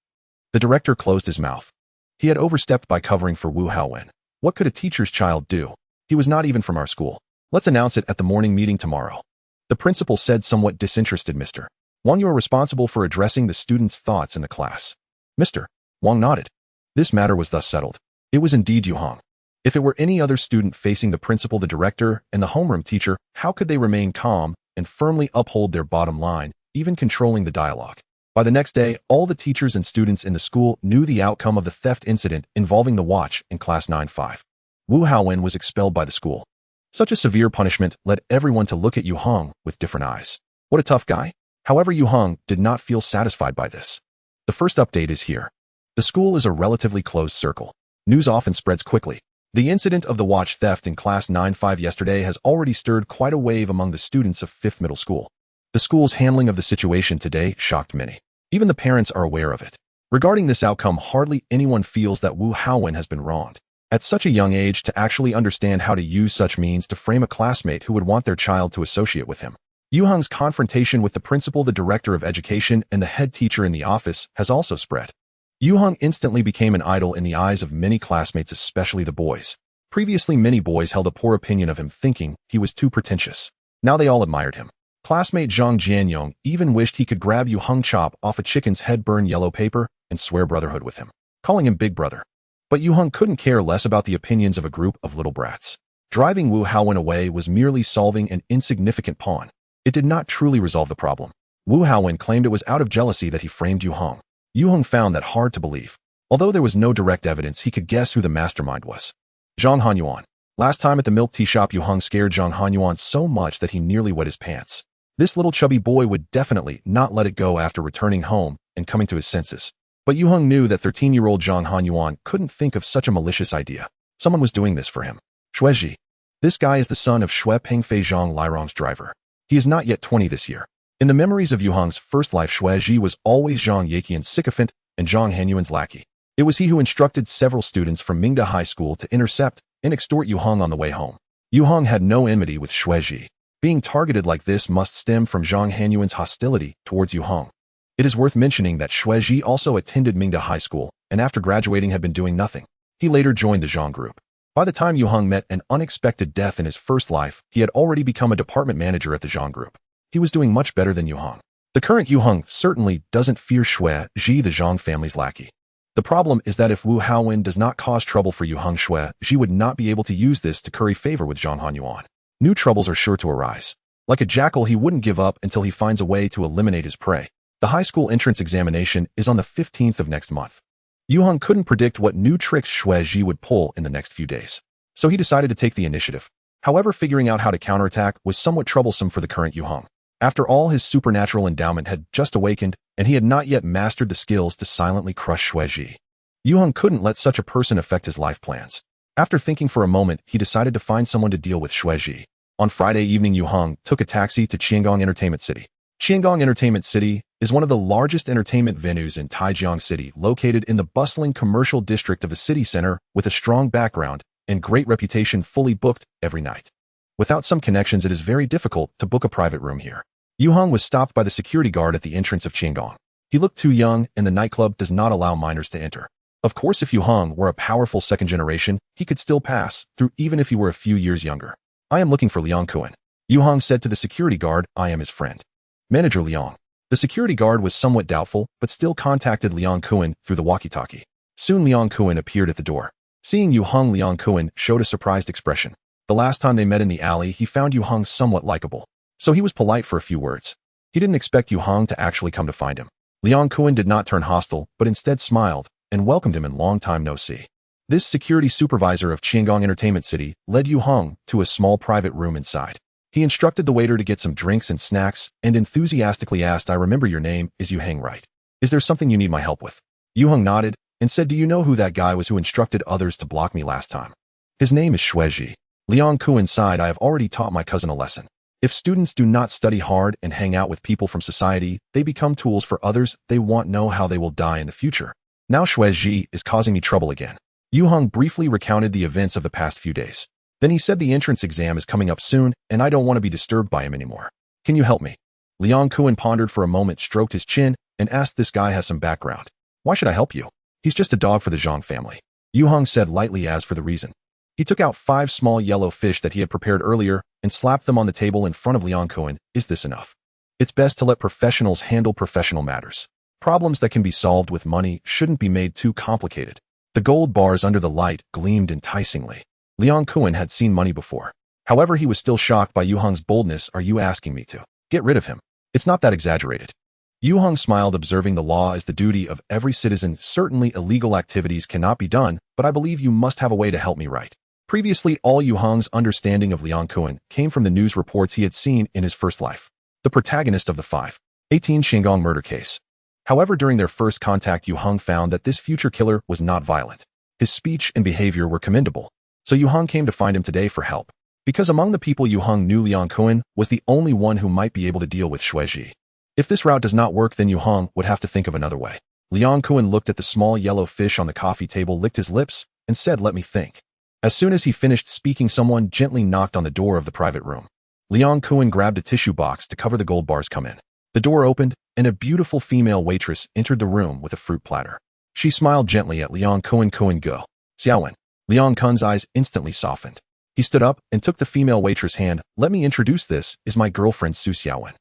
The director closed his mouth. He had overstepped by covering for Wu Haowen. What could a teacher's child do? He was not even from our school. Let's announce it at the morning meeting tomorrow. The principal said, somewhat disinterested. Mr. Wang, you are responsible for addressing the students' thoughts in the class. Mr. Wang nodded. This matter was thus settled. It was indeed Yue Heng. If it were any other student facing the principal, the director, and the homeroom teacher, how could they remain calm and firmly uphold their bottom line, even controlling the dialogue? By the next day, all the teachers and students in the school knew the outcome of the theft incident involving the watch in Class 9-5. Wu Haowen was expelled by the school. Such a severe punishment led everyone to look at Yue Heng with different eyes. What a tough guy. However, Yue Heng did not feel satisfied by this. The first update is here. The school is a relatively closed circle. News often spreads quickly. The incident of the watch theft in Class 9-5 yesterday has already stirred quite a wave among the students of 5th Middle School. The school's handling of the situation today shocked many. Even the parents are aware of it. Regarding this outcome, hardly anyone feels that Wu Haowen has been wronged. At such a young age, to actually understand how to use such means to frame a classmate who would want their child to associate with him. Yue Heng's confrontation with the principal, the director of education, and the head teacher in the office has also spread. Yue Heng instantly became an idol in the eyes of many classmates, especially the boys. Previously, many boys held a poor opinion of him, thinking he was too pretentious. Now they all admired him. Classmate Zhang Jianyong even wished he could grab Yue Heng, chop off a chicken's head, burn yellow paper, and swear brotherhood with him, calling him big brother. But Yue Heng couldn't care less about the opinions of a group of little brats. Driving Wu Haowen away was merely solving an insignificant pawn. It did not truly resolve the problem. Wu Haowen claimed it was out of jealousy that he framed Yue Heng. Yue Heng found that hard to believe. Although there was no direct evidence, he could guess who the mastermind was. Zhang Hanyuan. Last time at the milk tea shop, Yue Heng scared Zhang Hanyuan so much that he nearly wet his pants. This little chubby boy would definitely not let it go after returning home and coming to his senses. But Yue Heng knew that 13-year-old Zhang Hanyuan couldn't think of such a malicious idea. Someone was doing this for him. Shueji. This guy is the son of Shui Pengfei Zhang Lirong's driver. He is not yet 20 this year. In the memories of Yue Heng's first life, Shueji was always Zhang Yaqian's sycophant and Zhang Henyuan's lackey. It was he who instructed several students from Mingda High School to intercept and extort Yue Heng on the way home. Yue Heng had no enmity with Shueji. Being targeted like this must stem from Zhang Henyuan's hostility towards Yue Heng. It is worth mentioning that Shueji also attended Mingda High School, and after graduating had been doing nothing. He later joined the Zhang group. By the time Yue Heng met an unexpected death in his first life, he had already become a department manager at the Zhang group. He was doing much better than Yue Heng. The current Yue Heng certainly doesn't fear Shueji, the Zhang family's lackey. The problem is that if Wu Haowen does not cause trouble for Yue Heng, Shueji would not be able to use this to curry favor with Zhang Hanyuan. New troubles are sure to arise. Like a jackal, he wouldn't give up until he finds a way to eliminate his prey. The high school entrance examination is on the 15th of next month. Yue Heng couldn't predict what new tricks Shueji would pull in the next few days, so he decided to take the initiative. However, figuring out how to counterattack was somewhat troublesome for the current Yue Heng. After all, his supernatural endowment had just awakened, and he had not yet mastered the skills to silently crush Shueji. Yue Heng couldn't let such a person affect his life plans. After thinking for a moment, he decided to find someone to deal with Shueji. On Friday evening, Yue Heng took a taxi to Qiangong Entertainment City. Qiangong Entertainment City is one of the largest entertainment venues in Taijiang City, located in the bustling commercial district of the city center with a strong background and great reputation, fully booked every night. Without some connections, it is very difficult to book a private room here. Yue Heng was stopped by the security guard at the entrance of Qiangong. He looked too young, and the nightclub does not allow minors to enter. Of course, if Yue Heng were a powerful second generation, he could still pass through even if he were a few years younger. I am looking for Liang Kuan. Yue Heng said to the security guard, I am his friend. Manager Liang. The security guard was somewhat doubtful, but still contacted Liang Kuan through the walkie-talkie. Soon Liang Kuan appeared at the door. Seeing Yue Heng, Liang Kuan showed a surprised expression. The last time they met in the alley, he found Yue Heng somewhat likable, so he was polite for a few words. He didn't expect Yue Heng to actually come to find him. Liang Kuan did not turn hostile, but instead smiled and welcomed him in long time no see. This security supervisor of Qiangong Entertainment City led Yue Heng to a small private room inside. He instructed the waiter to get some drinks and snacks and enthusiastically asked, "I remember your name is Yue Heng, right? Is there something you need my help with?" Yue Heng nodded and said, "Do you know who that guy was who instructed others to block me last time?" "His name is Shueji." Liang Kuan sighed, "I have already taught my cousin a lesson. If students do not study hard and hang out with people from society, they become tools for others. They won't know how they will die in the future. Now Shueji is causing me trouble again." Yue Heng briefly recounted the events of the past few days. Then he said, "The entrance exam is coming up soon, and I don't want to be disturbed by him anymore. Can you help me?" Liang Kuan pondered for a moment, stroked his chin, and asked, "This guy has some background. Why should I help you?" "He's just a dog for the Zhang family," Yue Heng said lightly. As for the reason, he took out 5 small yellow fish that he had prepared earlier and slapped them on the table in front of Liang Kuan. "Is this enough? It's best to let professionals handle professional matters. Problems that can be solved with money shouldn't be made too complicated." The gold bars under the light gleamed enticingly. Liang Kuan had seen money before. However, he was still shocked by Yue Heng's boldness. "Are you asking me to get rid of him? It's not that exaggerated." Yue Heng smiled, observing, "The law is the duty of every citizen. Certainly illegal activities cannot be done, but I believe you must have a way to help me, right?" Previously, all Yue Heng's understanding of Liang Kuan came from the news reports he had seen in his first life, the protagonist of the 5/18 Qiangong murder case. However, during their first contact, Yue Heng found that this future killer was not violent. His speech and behavior were commendable. So Yue Heng came to find him today for help. Because among the people Yue Heng knew, Liang Kuan was the only one who might be able to deal with Shueji. If this route does not work, then Yue Heng would have to think of another way. Liang Kuan looked at the small yellow fish on the coffee table, licked his lips, and said, "Let me think." As soon as he finished speaking, someone gently knocked on the door of the private room. Liang Kuan grabbed a tissue box to cover the gold bars. "Come in." The door opened, and a beautiful female waitress entered the room with a fruit platter. She smiled gently at Liang Kuan. "Kuan, go." "Xiaowen." Liang Kuan's eyes instantly softened. He stood up and took the female waitress' hand. "Let me introduce, this is my girlfriend Su Xiaowen.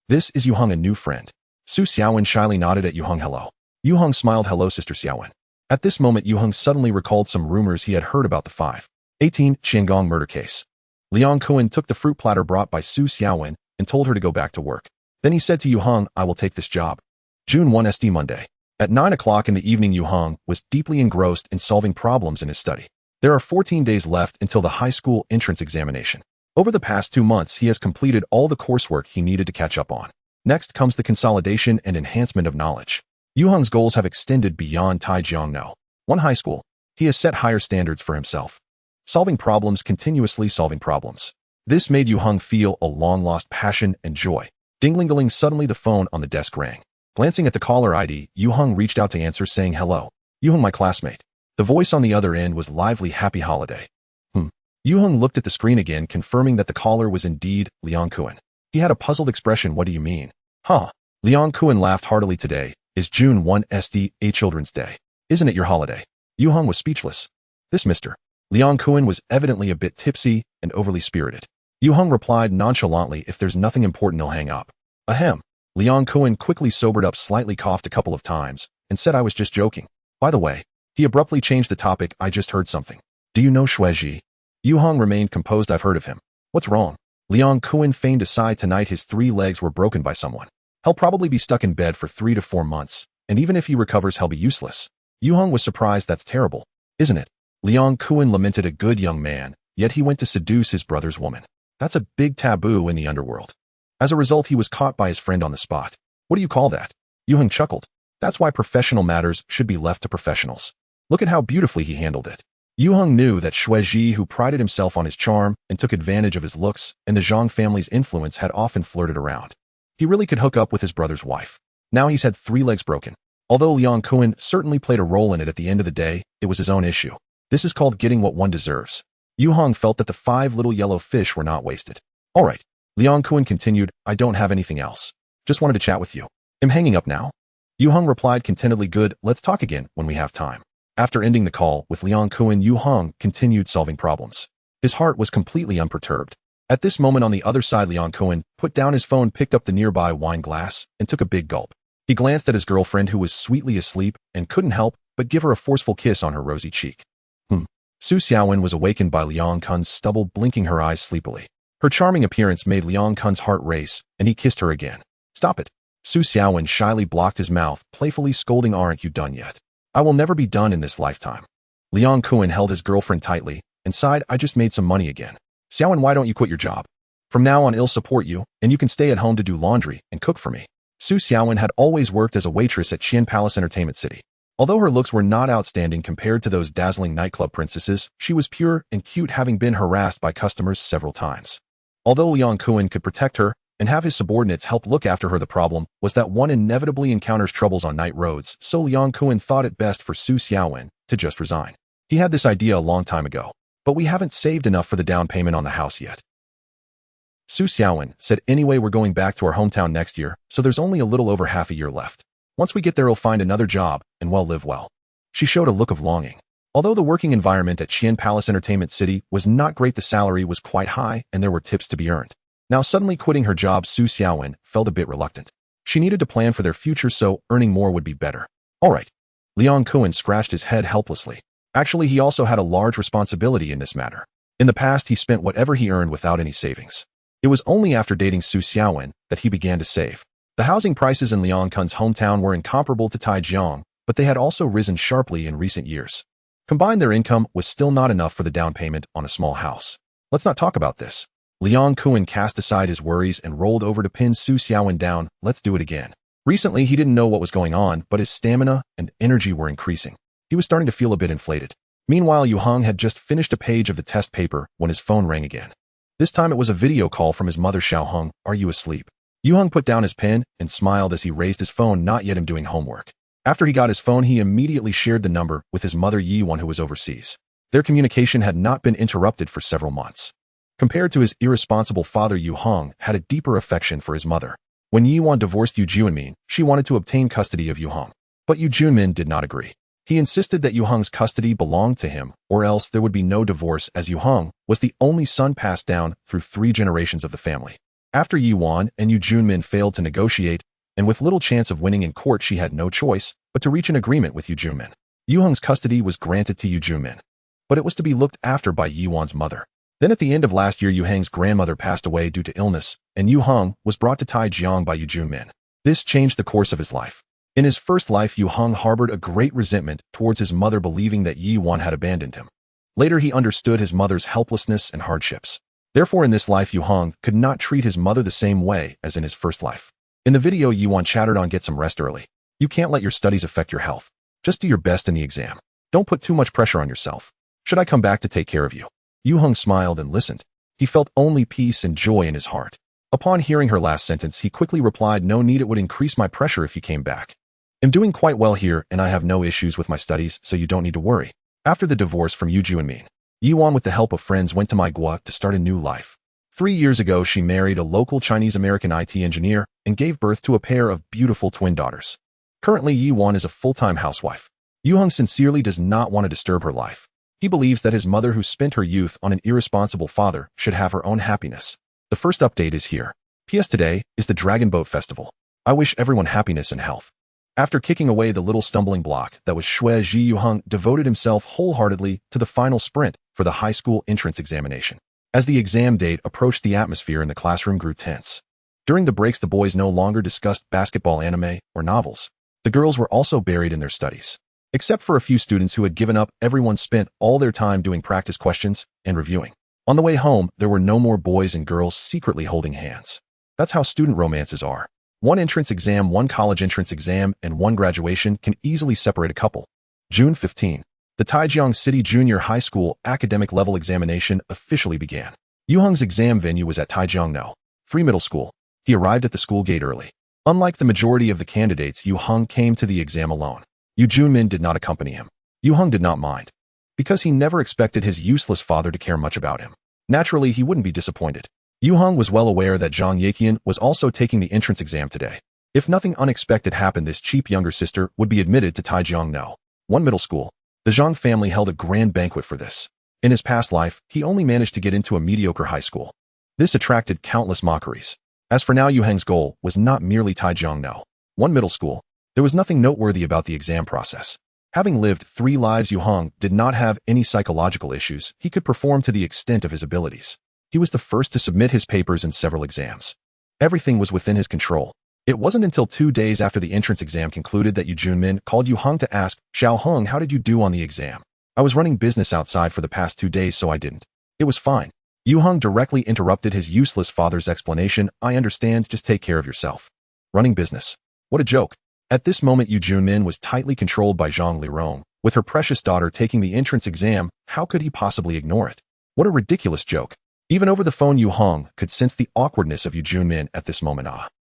This is Yue Heng, a new friend." Su Xiaowen shyly nodded at Yue Heng. "Hello." Yue Heng smiled. "Hello, Sister Xiaowen." At this moment, Yue Heng suddenly recalled some rumors he had heard about the 5/18 Qiangong murder case. Liang Kuan took the fruit platter brought by Su Xiaowen and told her to go back to work. Then he said to Yue Heng, "I will take this job." June 1 SD Monday. At 9 o'clock in the evening, Yue Heng was deeply engrossed in solving problems in his study. There are 14 days left until the high school entrance examination. Over the past 2 months, he has completed all the coursework he needed to catch up on. Next comes the consolidation and enhancement of knowledge. Yue Heng's goals have extended beyond Taijiang No. 1 high school. He has set higher standards for himself. Solving problems, continuously solving problems. This made Yue Heng feel a long-lost passion and joy. Ding-ling-a-ling, suddenly the phone on the desk rang. Glancing at the caller ID, Yue Heng reached out to answer, saying, "Hello. Yue Heng, my classmate." The voice on the other end was lively. "Happy holiday." Yue Heng looked at the screen again, confirming that the caller was indeed Liang Kuan. He had a puzzled expression. "What do you mean?" "Huh." Liang Kuan laughed heartily. "Today is June 1 SD, a Children's Day. Isn't it your holiday?" Yue Heng was speechless. This Mr. Liang Kuan was evidently a bit tipsy and overly spirited. Yue Heng replied nonchalantly, "If there's nothing important, he'll hang up." Ahem. Liang Kuan quickly sobered up, slightly coughed a couple of times, and said, "I was just joking. By the way," he abruptly changed the topic, "I just heard something. Do you know Shueji?" Yue Heng remained composed. "I've heard of him." "What's wrong?" Liang Kuan feigned a sigh. "Tonight his 3 legs were broken by someone. He'll probably be stuck in bed for 3 to 4 months, and even if he recovers, he'll be useless." Yue Heng was surprised. "That's terrible, isn't it?" Liang Kuan lamented. "A good young man, yet he went to seduce his brother's woman. That's a big taboo in the underworld. As a result, he was caught by his friend on the spot. What do you call that?" Yue Heng chuckled. "That's why professional matters should be left to professionals. Look at how beautifully he handled it." Yue Heng knew that Shueji, who prided himself on his charm and took advantage of his looks and the Zhang family's influence, had often flirted around. He really could hook up with his brother's wife. Now he's had 3 legs broken. Although Liang Kuan certainly played a role in it, at the end of the day, it was his own issue. This is called getting what one deserves. Yue Heng felt that the 5 little yellow fish were not wasted. "All right," Liang Kuan continued, "I don't have anything else. Just wanted to chat with you. I'm hanging up now." Yue Heng replied contentedly, "Good, let's talk again when we have time." After ending the call with Liang Kuan, Yue Heng continued solving problems. His heart was completely unperturbed. At this moment on the other side, Liang Cohen put down his phone, picked up the nearby wine glass, and took a big gulp. He glanced at his girlfriend, who was sweetly asleep and couldn't help but give her a forceful kiss on her rosy cheek. Su Xiaowen was awakened by Liang Kun's stubble, blinking her eyes sleepily. Her charming appearance made Liang Kun's heart race, and he kissed her again. Stop it. Su Xiaowen shyly blocked his mouth, playfully scolding, aren't you done yet? I will never be done in this lifetime. Liang Kun held his girlfriend tightly and sighed, I just made some money again. Xiaowen, why don't you quit your job? From now on, I'll support you, and you can stay at home to do laundry and cook for me. Su Xiaowen had always worked as a waitress at Qian Palace Entertainment City. Although her looks were not outstanding compared to those dazzling nightclub princesses, she was pure and cute, having been harassed by customers several times. Although Liang Kun could protect her and have his subordinates help look after her, the problem was that one inevitably encounters troubles on night roads, so Liang Kun thought it best for Su Xiaowen to just resign. He had this idea a long time ago, but we haven't saved enough for the down payment on the house yet. Su Xiaowen said, anyway, we're going back to our hometown next year, so there's only a little over half a year left. Once we get there, we'll find another job and live well. She showed a look of longing. Although the working environment at Qian Palace Entertainment City was not great, the salary was quite high and there were tips to be earned. Now suddenly quitting her job, Su Xiaowen felt a bit reluctant. She needed to plan for their future, so earning more would be better. All right. Liang Kun scratched his head helplessly. Actually, he also had a large responsibility in this matter. In the past, he spent whatever he earned without any savings. It was only after dating Su Xiaowen that he began to save. The housing prices in Liang Kun's hometown were incomparable to Taijiang, but they had also risen sharply in recent years. Combined, their income was still not enough for the down payment on a small house. Let's not talk about this. Liang Kun cast aside his worries and rolled over to pin Su Xiaowen down. Let's do it again. Recently, he didn't know what was going on, but his stamina and energy were increasing. He was starting to feel a bit inflated. Meanwhile, Yue Heng had just finished a page of the test paper when his phone rang again. This time it was a video call from his mother. Xiao Heng, are you asleep? Yue Heng put down his pen and smiled as he raised his phone. Not yet, I'm doing homework. After he got his phone, he immediately shared the number with his mother Yi Wan, who was overseas. Their communication had not been interrupted for several months. Compared to his irresponsible father, Yue Heng had a deeper affection for his mother. When Yi Wan divorced Yu Junmin, she wanted to obtain custody of Yue Heng. But Yu Junmin did not agree. He insisted that Yue Heng's custody belonged to him, or else there would be no divorce, as Yue Heng was the only son passed down through 3 generations of the family. After Yi Wan and Yu Junmin failed to negotiate, and with little chance of winning in court, she had no choice but to reach an agreement with Yu Junmin. Yue Heng's custody was granted to Yu Junmin, but it was to be looked after by Yi Wan's mother. Then at the end of last year, Yue Heng's grandmother passed away due to illness, and Yue Heng was brought to Taijiang by Yu Junmin. This changed the course of his life. In his first life, Yue Heng harbored a great resentment towards his mother, believing that Yi Wan had abandoned him. Later, he understood his mother's helplessness and hardships. Therefore, in this life, Yue Heng could not treat his mother the same way as in his first life. In the video, Yi Wan chattered on, get some rest early. You can't let your studies affect your health. Just do your best in the exam. Don't put too much pressure on yourself. Should I come back to take care of you? Yue Heng smiled and listened. He felt only peace and joy in his heart. Upon hearing her last sentence, he quickly replied, no need, it would increase my pressure if you came back. I'm doing quite well here, and I have no issues with my studies, so you don't need to worry. After the divorce from Yu Junmin, Yi Wan, with the help of friends, went to Manhwa to start a new life. 3 years ago, she married a local Chinese-American IT engineer and gave birth to a pair of beautiful twin daughters. Currently, Yi Wan is a full-time housewife. Yue Heng sincerely does not want to disturb her life. He believes that his mother, who spent her youth on an irresponsible father, should have her own happiness. The first update is here. P.S. Today is the Dragon Boat Festival. I wish everyone happiness and health. After kicking away the little stumbling block that was Shui Ji, Yue Heng devoted himself wholeheartedly to the final sprint for the high school entrance examination. As the exam date approached, the atmosphere in the classroom grew tense. During the breaks, the boys no longer discussed basketball, anime, or novels. The girls were also buried in their studies. Except for a few students who had given up, everyone spent all their time doing practice questions and reviewing. On the way home, there were no more boys and girls secretly holding hands. That's how student romances are. One entrance exam, one college entrance exam, and one graduation can easily separate a couple. June 15. The Taijiang City Junior High School academic level examination officially began. Yue Heng's exam venue was at Taijiang No. 3 Middle School. He arrived at the school gate early. Unlike the majority of the candidates, Yue Heng came to the exam alone. Yu Junmin did not accompany him. Yue Heng did not mind, because he never expected his useless father to care much about him. Naturally, he wouldn't be disappointed. Yue Heng was well aware that Zhang Yeqian was also taking the entrance exam today. If nothing unexpected happened, this cheap younger sister would be admitted to Taijiang No. 1 Middle School. The Zhang family held a grand banquet for this. In his past life, he only managed to get into a mediocre high school. This attracted countless mockeries. As for now, Yue Heng's goal was not merely Taijiang No. 1 middle school. There was nothing noteworthy about the exam process. Having lived 3 lives, Yue Heng did not have any psychological issues. He could perform to the extent of his abilities. He was the first to submit his papers in several exams. Everything was within his control. It wasn't until 2 days after the entrance exam concluded that Yu Junmin called Yue Heng to ask, "Xiao Heng, how did you do on the exam? I was running business outside for the past 2 days, so I didn't." It was fine. Yue Heng directly interrupted his useless father's explanation. "I understand, just take care of yourself." Running business. What a joke. At this moment, Yu Junmin was tightly controlled by Zhang Lirong. With her precious daughter taking the entrance exam, how could he possibly ignore it? What a ridiculous joke. Even over the phone, Yue Heng could sense the awkwardness of Yu Junmin at this moment.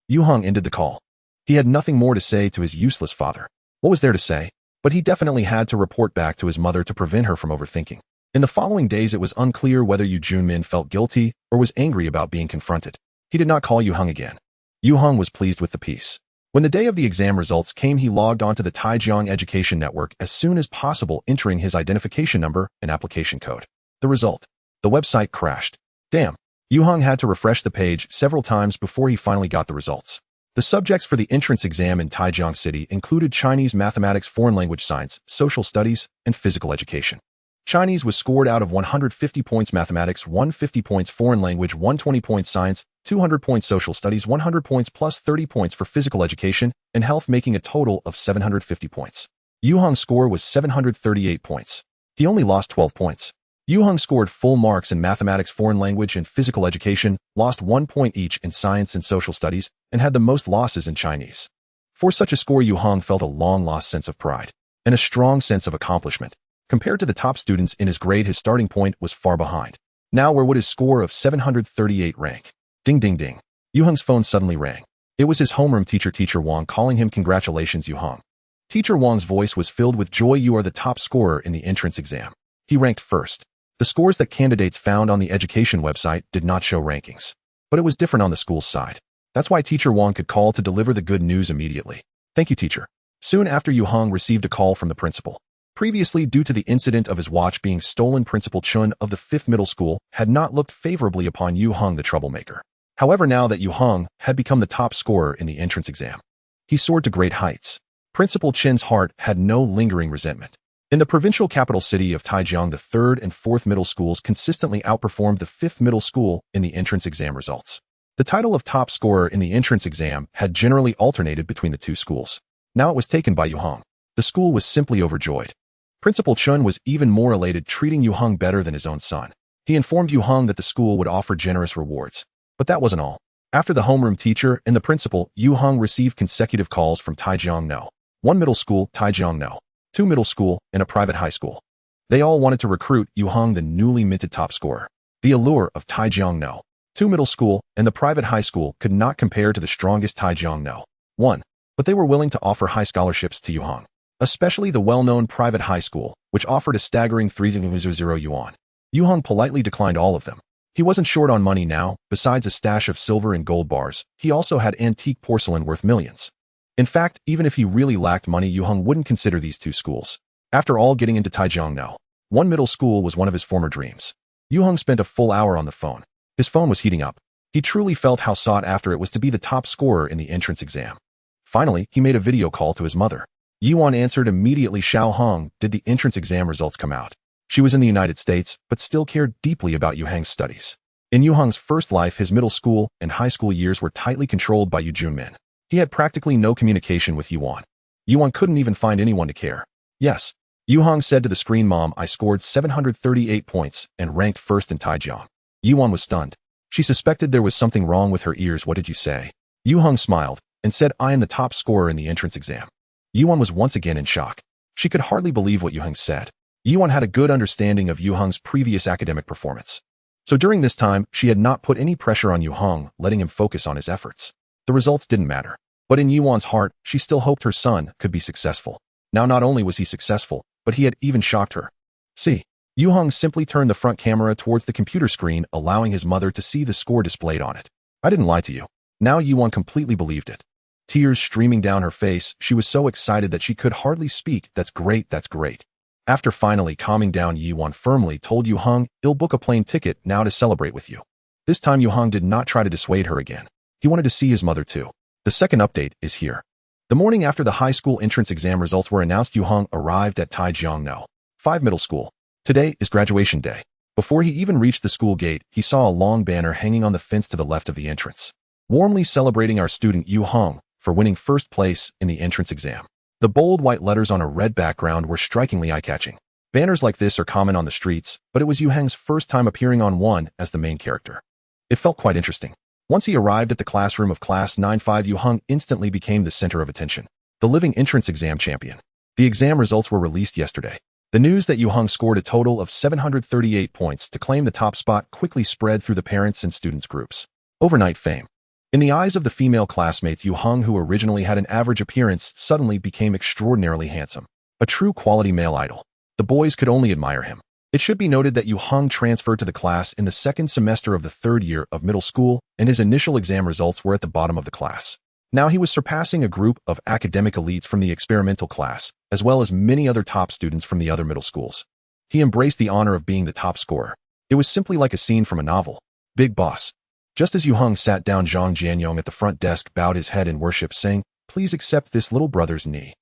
Yue Heng ended the call. He had nothing more to say to his useless father. What was there to say? But he definitely had to report back to his mother to prevent her from overthinking. In the following days, it was unclear whether Yu Junmin felt guilty or was angry about being confronted. He did not call Yue Heng again. Yue Heng was pleased with the peace. When the day of the exam results came, he logged onto the Taijiang Education Network as soon as possible, entering his identification number and application code. The result. The website crashed. Damn. Yue Heng had to refresh the page several times before he finally got the results. The subjects for the entrance exam in Taijiang City included Chinese, mathematics, foreign language, science, social studies, and physical education. Chinese was scored out of 150 points, mathematics 150 points, foreign language 120 points, science 200 points, social studies 100 points plus 30 points for physical education and health, making a total of 750 points. Yue Heng's score was 738 points. He only lost 12 points. Yue Heng scored full marks in mathematics, foreign language, and physical education, lost 1 point each in science and social studies, and had the most losses in Chinese. For such a score, Yue Heng felt a long-lost sense of pride and a strong sense of accomplishment. Compared to the top students in his grade, his starting point was far behind. Now where would his score of 738 rank? Ding ding ding. Yue Heng's phone suddenly rang. It was his homeroom teacher, Teacher Wang, calling him. "Congratulations, Yue Heng." Teacher Wang's voice was filled with joy. "You are the top scorer in the entrance exam." He ranked first. The scores that candidates found on the education website did not show rankings. But it was different on the school's side. That's why Teacher Wang could call to deliver the good news immediately. "Thank you, teacher." Soon after, Yue Heng received a call from the principal. Previously, due to the incident of his watch being stolen, Principal Chun of the 5th middle school had not looked favorably upon Yue Heng, the troublemaker. However, now that Yue Heng had become the top scorer in the entrance exam, he soared to great heights. Principal Chin's heart had no lingering resentment. In the provincial capital city of Taijiang, the 3rd and 4th middle schools consistently outperformed the 5th middle school in the entrance exam results. The title of top scorer in the entrance exam had generally alternated between the two schools. Now it was taken by Yue Heng. The school was simply overjoyed. Principal Chun was even more elated, treating Yue Heng better than his own son. He informed Yue Heng that the school would offer generous rewards. But that wasn't all. After the homeroom teacher and the principal, Yue Heng received consecutive calls from Taijiang No. 1 middle school, Taijiang No. 2 middle school, and a private high school. They all wanted to recruit Yue Heng, the newly minted top scorer. The allure of Taijiang No. 2 middle school and the private high school could not compare to the strongest Taijiang No. 1, but they were willing to offer high scholarships to Yue Heng. Especially the well-known private high school, which offered a staggering 3,000 yuan. Yue Heng politely declined all of them. He wasn't short on money now. Besides a stash of silver and gold bars, he also had antique porcelain worth millions. In fact, even if he really lacked money, Yue Heng wouldn't consider these two schools. After all, getting into Taijiang No. 1 middle school was one of his former dreams. Yue Heng spent a full hour on the phone. His phone was heating up. He truly felt how sought after it was to be the top scorer in the entrance exam. Finally, he made a video call to his mother. Yuan answered immediately. "Xiao Heng, did the entrance exam results come out?" She was in the United States, but still cared deeply about Yue Heng's studies. In Yue Heng's first life, his middle school and high school years were tightly controlled by Yu Junmin. He had practically no communication with Yuan. Yuan couldn't even find anyone to care. "Yes." Yue Heng said to the screen, "Mom, I scored 738 points and ranked first in Taijiang." Yuan was stunned. She suspected there was something wrong with her ears. "What did you say?" Yue Heng smiled and said, "I am the top scorer in the entrance exam." Yuan was once again in shock. She could hardly believe what Yue Heng said. Yuan had a good understanding of Yue Heng's previous academic performance. So during this time, she had not put any pressure on Yue Heng, letting him focus on his efforts. The results didn't matter. But in Yuan's heart, she still hoped her son could be successful. Now not only was he successful, but he had even shocked her. See, Yue Heng simply turned the front camera towards the computer screen, allowing his mother to see the score displayed on it. "I didn't lie to you." Now Yuan completely believed it. Tears streaming down her face, she was so excited that she could hardly speak. "That's great, that's great." After finally calming down, Yuan firmly told Yue Heng, "I'll book a plane ticket now to celebrate with you." This time Yue Heng did not try to dissuade her again. He wanted to see his mother too. The second update is here. The morning after the high school entrance exam results were announced, Yue Heng arrived at Taijiang 5 Middle School. Today is graduation day. Before he even reached the school gate, he saw a long banner hanging on the fence to the left of the entrance, warmly celebrating our student Yue Heng for winning first place in the entrance exam. The bold white letters on a red background were strikingly eye-catching. Banners like this are common on the streets, but it was Yue Heng's first time appearing on one as the main character. It felt quite interesting. Once he arrived at the classroom of Class 9-5, Yue Heng instantly became the center of attention. The living entrance exam champion. The exam results were released yesterday. The news that Yue Heng scored a total of 738 points to claim the top spot quickly spread through the parents and students groups. Overnight fame. In the eyes of the female classmates, Yue Heng, who originally had an average appearance, suddenly became extraordinarily handsome. A true quality male idol. The boys could only admire him. It should be noted that Yue Heng transferred to the class in the second semester of the third year of middle school, and his initial exam results were at the bottom of the class. Now he was surpassing a group of academic elites from the experimental class, as well as many other top students from the other middle schools. He embraced the honor of being the top scorer. It was simply like a scene from a novel. Big boss. Just as Yue Heng sat down, Zhang Jianyong at the front desk bowed his head in worship, saying, "Please accept this little brother's knee."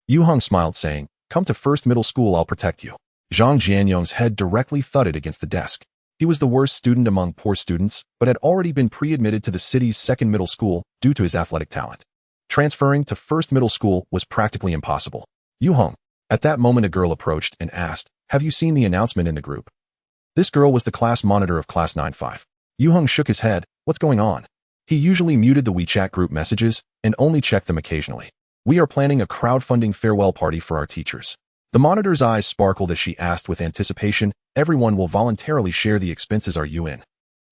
Yue Heng smiled, saying, "Come to first middle school, I'll protect you." Zhang Jianyong's head directly thudded against the desk. He was the worst student among poor students, but had already been pre-admitted to the city's second middle school due to his athletic talent. Transferring to first middle school was practically impossible. Yue Heng. At that moment a girl approached and asked, "Have you seen the announcement in the group?" This girl was the class monitor of Class 9-5. Yue Heng shook his head. What's going on? He usually muted the WeChat group messages and only checked them occasionally. We are planning a crowdfunding farewell party for our teachers. The monitor's eyes sparkled as she asked with anticipation, "Everyone will voluntarily share the expenses, are you in?"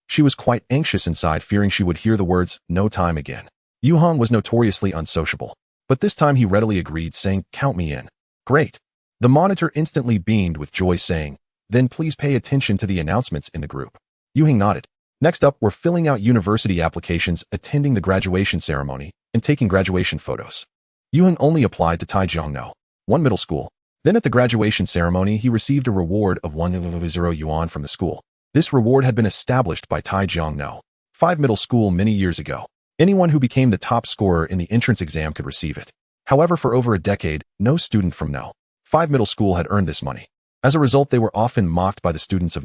She was quite anxious inside, fearing she would hear the words, "no time" again. Yue Heng was notoriously unsociable, but this time he readily agreed, saying, "Count me in." Great. The monitor instantly beamed with joy, saying, "Then please pay attention to the announcements in the group." Yue Heng nodded. Next up, we're filling out university applications, attending the graduation ceremony, and taking graduation photos. Yue Heng only applied to Taijiang 1 Middle School. Then at the graduation ceremony, he received a reward of 1,000 yuan from the school. This reward had been established by Taijiang 5 Middle School many years ago. Anyone who became the top scorer in the entrance exam could receive it. However, for over a decade, no student from 5 Middle School had earned this money. As a result, they were often mocked by the students of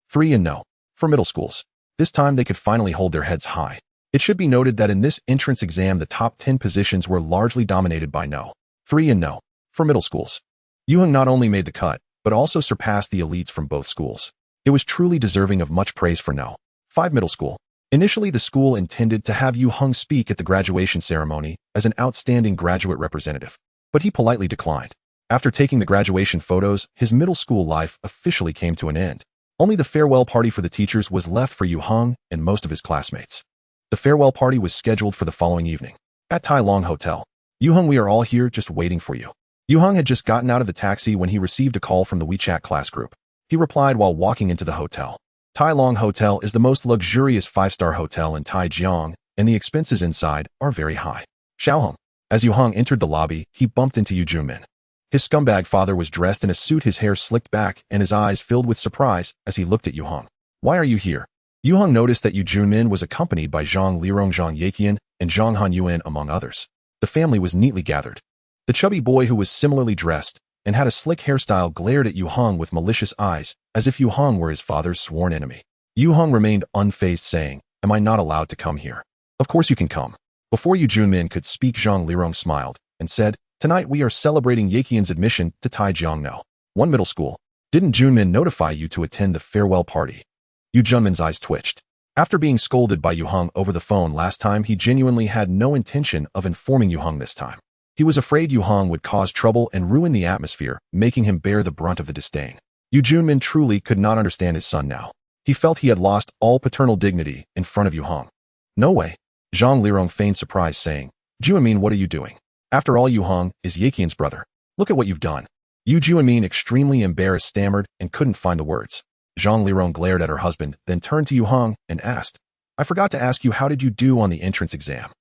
3 and 4 middle schools. This time they could finally hold their heads high. It should be noted that in this entrance exam, the top 10 positions were largely dominated by 3 and 4 middle schools. Yue Heng not only made the cut, but also surpassed the elites from both schools. It was truly deserving of much praise for 5 Middle School. Initially, the school intended to have Yue Heng speak at the graduation ceremony as an outstanding graduate representative, but he politely declined. After taking the graduation photos, his middle school life officially came to an end. Only the farewell party for the teachers was left for Yue Heng and most of his classmates. The farewell party was scheduled for the following evening. At Tai Long Hotel. Yue Heng, we are all here just waiting for you. Yue Heng had just gotten out of the taxi when he received a call from the WeChat class group. He replied while walking into the hotel. Tai Long Hotel is the most luxurious 5-star hotel in Taijiang, and the expenses inside are very high. Xiao Heng. As Yue Heng entered the lobby, he bumped into Yu Junmin. His scumbag father was dressed in a suit, his hair slicked back, and his eyes filled with surprise as he looked at Yue Heng. "Why are you here?" Yue Heng noticed that Yu Junmin was accompanied by Zhang Lirong, Zhang Yeqian, and Zhang Han Yuan, among others. The family was neatly gathered. The chubby boy, who was similarly dressed and had a slick hairstyle, glared at Yue Heng with malicious eyes, as if Yue Heng were his father's sworn enemy. Yue Heng remained unfazed, saying, "Am I not allowed to come here?" "Of course you can come." Before Yu Junmin could speak, Zhang Lirong smiled and said, "Tonight we are celebrating Yeqian's admission to Taijiang 1 Middle School. Didn't Junmin notify you to attend the farewell party?" Yu Junmin's eyes twitched. After being scolded by Yue Heng over the phone last time, he genuinely had no intention of informing Yue Heng this time. He was afraid Yue Heng would cause trouble and ruin the atmosphere, making him bear the brunt of the disdain. Yu Junmin truly could not understand his son now. He felt he had lost all paternal dignity in front of Yue Heng. "No way." Zhang Lirong feigned surprise, saying, "Juemin, what are you doing? After all, Yue Heng is Yeqian's brother. Look at what you've done." Yu Juemin, extremely embarrassed, stammered and couldn't find the words. Zhang Lirong glared at her husband, then turned to Yue Heng and asked, "I forgot to ask you, how did you do on the entrance exam?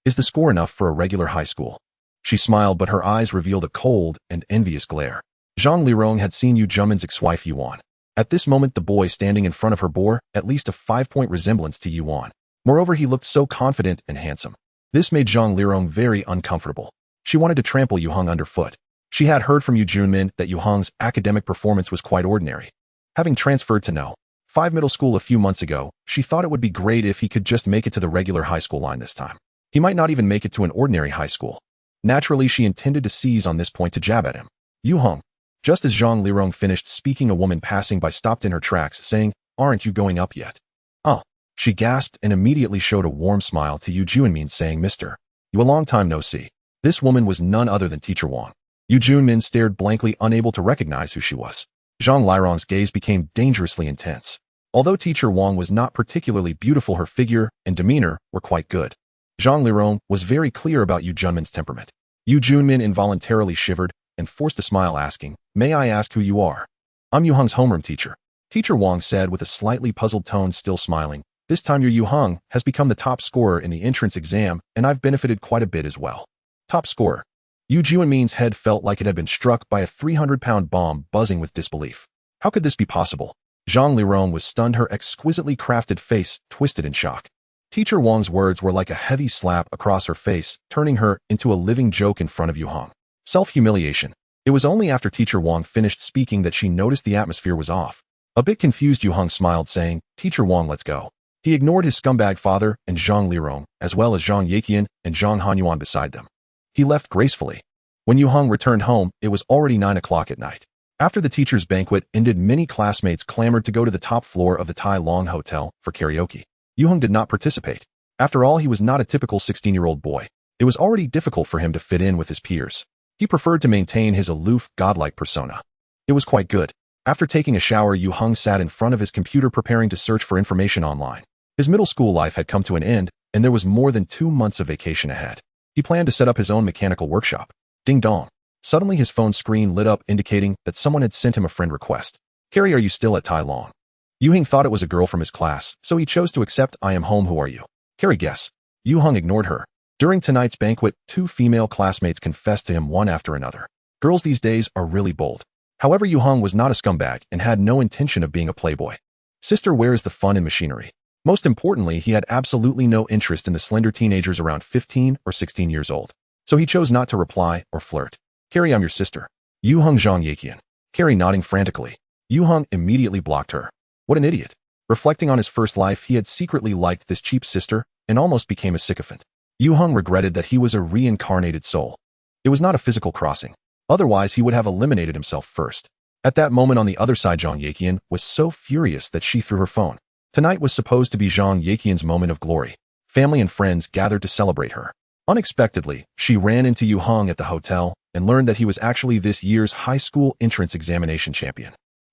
Is the score enough for a regular high school?" She smiled, but her eyes revealed a cold and envious glare. Zhang Lirong had seen Yu Junmin's ex-wife Yuan. At this moment the boy standing in front of her bore at least a 5-point resemblance to Yuan. Moreover, he looked so confident and handsome. This made Zhang Lirong very uncomfortable. She wanted to trample Yue Heng underfoot. She had heard from Yu Junmin that Yue Heng's academic performance was quite ordinary. Having transferred to No. 5 middle school a few months ago, she thought it would be great if he could just make it to the regular high school line this time. He might not even make it to an ordinary high school. Naturally, she intended to seize on this point to jab at him. Yue Heng. Just as Zhang Lirong finished speaking, a woman passing by stopped in her tracks, saying, "Aren't you going up yet?" "Oh." She gasped and immediately showed a warm smile to Yu Junmin, saying, "Mr. You, a long time no see." This woman was none other than Teacher Wang. Yu Junmin stared blankly, unable to recognize who she was. Zhang Lirong's gaze became dangerously intense. Although Teacher Wang was not particularly beautiful, her figure and demeanor were quite good. Zhang Lirong was very clear about Yu Junmin's temperament. Yu Junmin involuntarily shivered and forced a smile, asking, "May I ask who you are?" "I'm Yu Heng's homeroom teacher," Teacher Wang said with a slightly puzzled tone, still smiling. "This time your Yue Heng has become the top scorer in the entrance exam, and I've benefited quite a bit as well." Top scorer. Yu Junmin's head felt like it had been struck by a 300-pound bomb, buzzing with disbelief. How could this be possible? Zhang Lirong was stunned, her exquisitely crafted face twisted in shock. Teacher Wang's words were like a heavy slap across her face, turning her into a living joke in front of Yue Heng. Self-humiliation. It was only after Teacher Wang finished speaking that she noticed the atmosphere was off. A bit confused, Yue Heng smiled, saying, "Teacher Wang, let's go." He ignored his scumbag father and Zhang Lirong, as well as Zhang Yeqian and Zhang Hanyuan beside them. He left gracefully. When Yue Heng returned home, it was already 9 o'clock at night. After the teacher's banquet ended, many classmates clamored to go to the top floor of the Tai Long Hotel for karaoke. Yue Heng did not participate. After all, he was not a typical 16-year-old boy. It was already difficult for him to fit in with his peers. He preferred to maintain his aloof, godlike persona. It was quite good. After taking a shower, Yue Heng sat in front of his computer preparing to search for information online. His middle school life had come to an end, and there was more than 2 months of vacation ahead. He planned to set up his own mechanical workshop. Ding dong. Suddenly his phone screen lit up, indicating that someone had sent him a friend request. "Carrie, are you still at Tai Long?" Yue Heng thought it was a girl from his class, so he chose to accept. "I am home, who are you?" "Carrie, guess." Yue Heng ignored her. During tonight's banquet, 2 female classmates confessed to him one after another. Girls these days are really bold. However, Yue Heng was not a scumbag and had no intention of being a playboy. Sister, where is the fun and machinery? Most importantly, he had absolutely no interest in the slender teenagers around 15 or 16 years old. So he chose not to reply or flirt. "Carrie, I'm your sister." Yue Heng, Zhang Yeqian. Carrie nodding frantically. Yue Heng immediately blocked her. What an idiot. Reflecting on his first life, he had secretly liked this cheap sister and almost became a sycophant. Yue Heng regretted that he was a reincarnated soul. It was not a physical crossing. Otherwise, he would have eliminated himself first. At that moment, on the other side, Zhang Yeqian was so furious that she threw her phone. Tonight was supposed to be Zhang Yeqian's moment of glory. Family and friends gathered to celebrate her. Unexpectedly, she ran into Yue Heng at the hotel and learned that he was actually this year's high school entrance examination champion.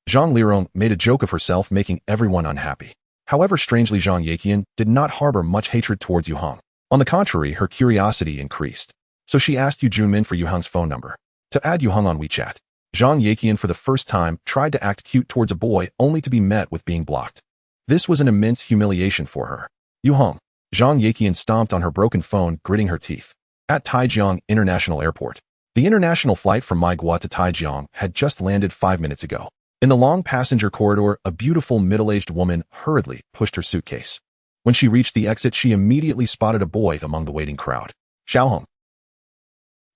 Zhang Lirong made a joke of herself, making everyone unhappy. However, strangely, Zhang Yeqian did not harbor much hatred towards Yue Heng. On the contrary, her curiosity increased. So she asked Yu Junmin for Yue Heng's phone number to add Yue Heng on WeChat. Zhang Yeqian, for the first time, tried to act cute towards a boy, only to be met with being blocked. This was an immense humiliation for her. Yue Heng. Zhang Yeqian stomped on her broken phone, gritting her teeth. At Taijiang International Airport. The international flight from manhwa to Taijiang had just landed 5 minutes ago. In the long passenger corridor, a beautiful middle-aged woman hurriedly pushed her suitcase. When she reached the exit, she immediately spotted a boy among the waiting crowd. Xiaoheng.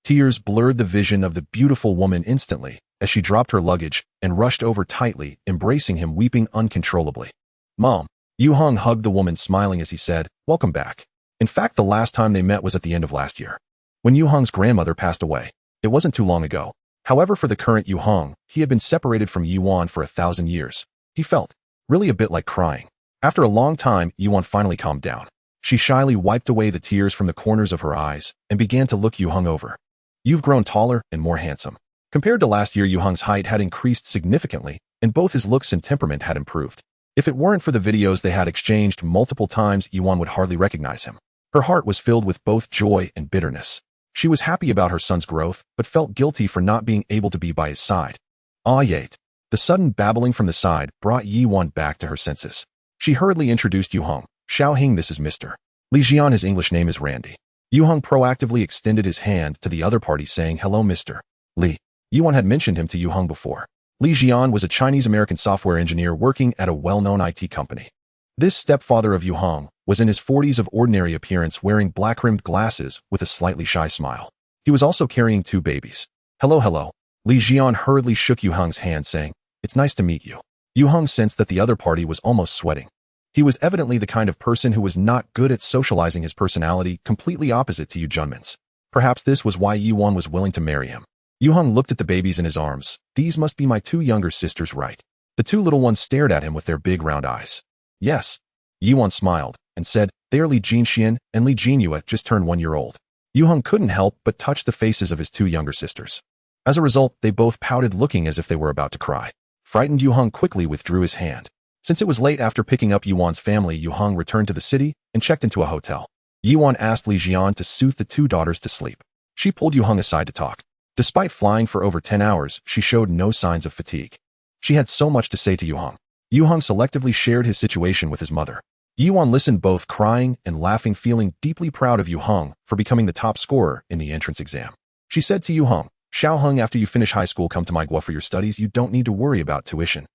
Tears blurred the vision of the beautiful woman instantly as she dropped her luggage and rushed over tightly, embracing him, weeping uncontrollably. "Mom." Yue Heng hugged the woman, smiling as he said, "Welcome back." In fact, the last time they met was at the end of last year, when Yue Heng's grandmother passed away. It wasn't too long ago. However, for the current Yue Heng, he had been separated from Yuan for 1,000 years. He felt really a bit like crying. After a long time, Yuan finally calmed down. She shyly wiped away the tears from the corners of her eyes and began to look Yue Heng over. "You've grown taller and more handsome." Compared to last year, Yue Heng's height had increased significantly, and both his looks and temperament had improved. If it weren't for the videos they had exchanged multiple times, Yuan would hardly recognize him. Her heart was filled with both joy and bitterness. She was happy about her son's growth, but felt guilty for not being able to be by his side. Yate. The sudden babbling from the side brought Yuan back to her senses. She hurriedly introduced Yue Heng. "Xiao Heng, this is Mr. Li Jian. His English name is Randy." Yue Heng proactively extended his hand to the other party, saying, "Hello, Mr. Li." Yuan had mentioned him to Yue Heng before. Li Jian was a Chinese-American software engineer working at a well-known IT company. This stepfather of Yue Heng was in his 40s of ordinary appearance wearing black-rimmed glasses with a slightly shy smile. He was also carrying 2 babies. Hello. Li Jian hurriedly shook Yue Heng's hand, saying, "It's nice to meet you." Yue Heng sensed that the other party was almost sweating. He was evidently the kind of person who was not good at socializing, his personality completely opposite to Yue Junmin's. Perhaps this was why Yi Wan was willing to marry him. Yue Heng looked at the babies in his arms. "These must be my 2 younger sisters, right?" The 2 little ones stared at him with their big round eyes. "Yes." Yi Wan smiled and said, "They are Li Jinxian and Li Jinyue, just turned 1 year old. Yue Heng couldn't help but touch the faces of his 2 younger sisters. As a result, they both pouted, looking as if they were about to cry. Frightened, Yue Heng quickly withdrew his hand. Since it was late after picking up Yi Wan's family, Yue Heng returned to the city and checked into a hotel. Yi Wan asked Li Jian to soothe the 2 daughters to sleep. She pulled Yue Heng aside to talk. Despite flying for over 10 hours, she showed no signs of fatigue. She had so much to say to Yue Heng. Yue Heng selectively shared his situation with his mother. Yi Wan listened, both crying and laughing, feeling deeply proud of Yue Heng for becoming the top scorer in the entrance exam. She said to Yue Heng, "Xiao Heng, after you finish high school, come to manhwa for your studies. You don't need to worry about tuition.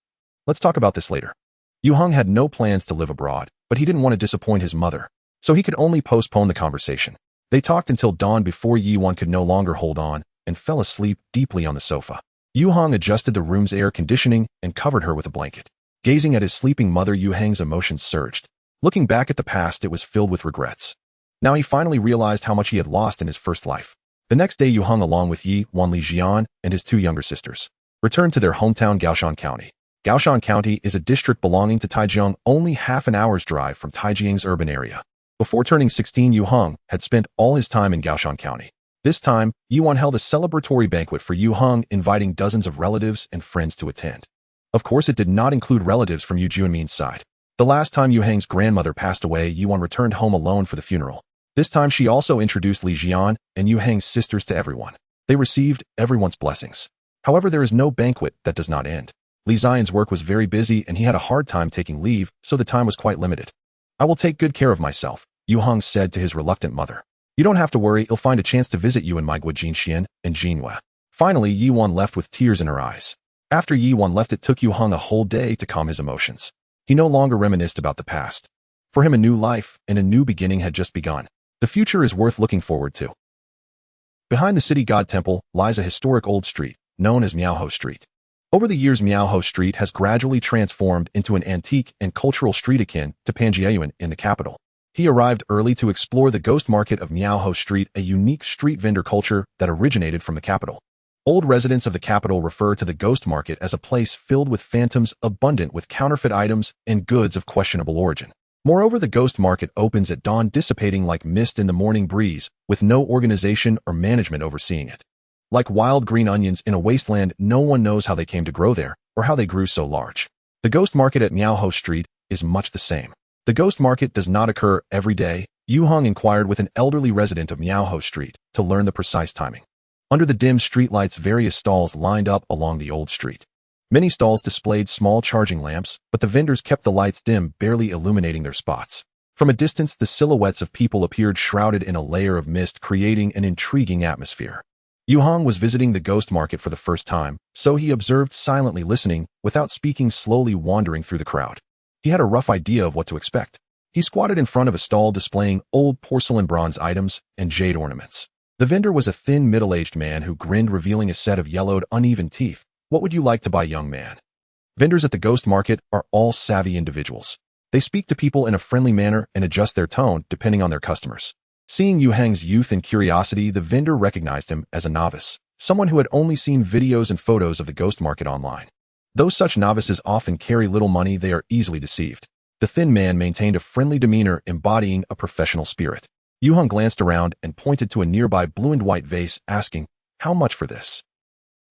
Let's talk about this later." Yue Heng had no plans to live abroad, but he didn't want to disappoint his mother, so he could only postpone the conversation. They talked until dawn before Yi Wan could no longer hold on and fell asleep deeply on the sofa. Yue Heng adjusted the room's air conditioning and covered her with a blanket. Gazing at his sleeping mother, Yue Heng's emotions surged. Looking back at the past, it was filled with regrets. Now he finally realized how much he had lost in his first life. The next day, Yue Heng, along with Yi Wan, Li Jian, and his 2 younger sisters, returned to their hometown, Gaoshan County. Gaoshan County is a district belonging to Taijiang, only half an hour's drive from Taijiang's urban area. Before turning 16, Yue Heng had spent all his time in Gaoshan County. This time, Yi Wan held a celebratory banquet for Yue Heng, inviting dozens of relatives and friends to attend. Of course, it did not include relatives from Yue Junmin's side. The last time Yue Heng's grandmother passed away, Yi Wan returned home alone for the funeral. This time, she also introduced Li Jian and Yue Heng's sisters to everyone. They received everyone's blessings. However, there is no banquet that does not end. Li Zion's work was very busy and he had a hard time taking leave, so the time was quite limited. "I will take good care of myself," Yue Heng said to his reluctant mother. "You don't have to worry, you'll find a chance to visit you in manhwa Jinxian and Jinyue." Finally, Yi Wan left with tears in her eyes. After Yi Wan left, it took Yue Heng a whole day to calm his emotions. He no longer reminisced about the past. For him, a new life and a new beginning had just begun. The future is worth looking forward to. Behind the city god temple lies a historic old street, known as Miaoho Street. Over the years, Miaoho Street has gradually transformed into an antique and cultural street akin to Panjiayuan in the capital. He arrived early to explore the ghost market of Miaoho Street, a unique street vendor culture that originated from the capital. Old residents of the capital refer to the ghost market as a place filled with phantoms, abundant with counterfeit items and goods of questionable origin. Moreover, the ghost market opens at dawn, dissipating like mist in the morning breeze, with no organization or management overseeing it. Like wild green onions in a wasteland, no one knows how they came to grow there or how they grew so large. The ghost market at Miaoho Street is much the same. The ghost market does not occur every day. Yue Heng inquired with an elderly resident of Miaoho Street to learn the precise timing. Under the dim streetlights, various stalls lined up along the old street. Many stalls displayed small charging lamps, but the vendors kept the lights dim, barely illuminating their spots. From a distance, the silhouettes of people appeared shrouded in a layer of mist, creating an intriguing atmosphere. Yue Heng was visiting the ghost market for the first time, so he observed silently, listening, without speaking, slowly wandering through the crowd. He had a rough idea of what to expect. He squatted in front of a stall displaying old porcelain, bronze items and jade ornaments. The vendor was a thin, middle-aged man who grinned, revealing a set of yellowed, uneven teeth. "What would you like to buy, young man?" Vendors at the ghost market are all savvy individuals. They speak to people in a friendly manner and adjust their tone depending on their customers. Seeing Yue Heng's youth and curiosity, the vendor recognized him as a novice, someone who had only seen videos and photos of the ghost market online. Though such novices often carry little money, they are easily deceived. The thin man maintained a friendly demeanor, embodying a professional spirit. Yue Heng glanced around and pointed to a nearby blue and white vase, asking, "How much for this?"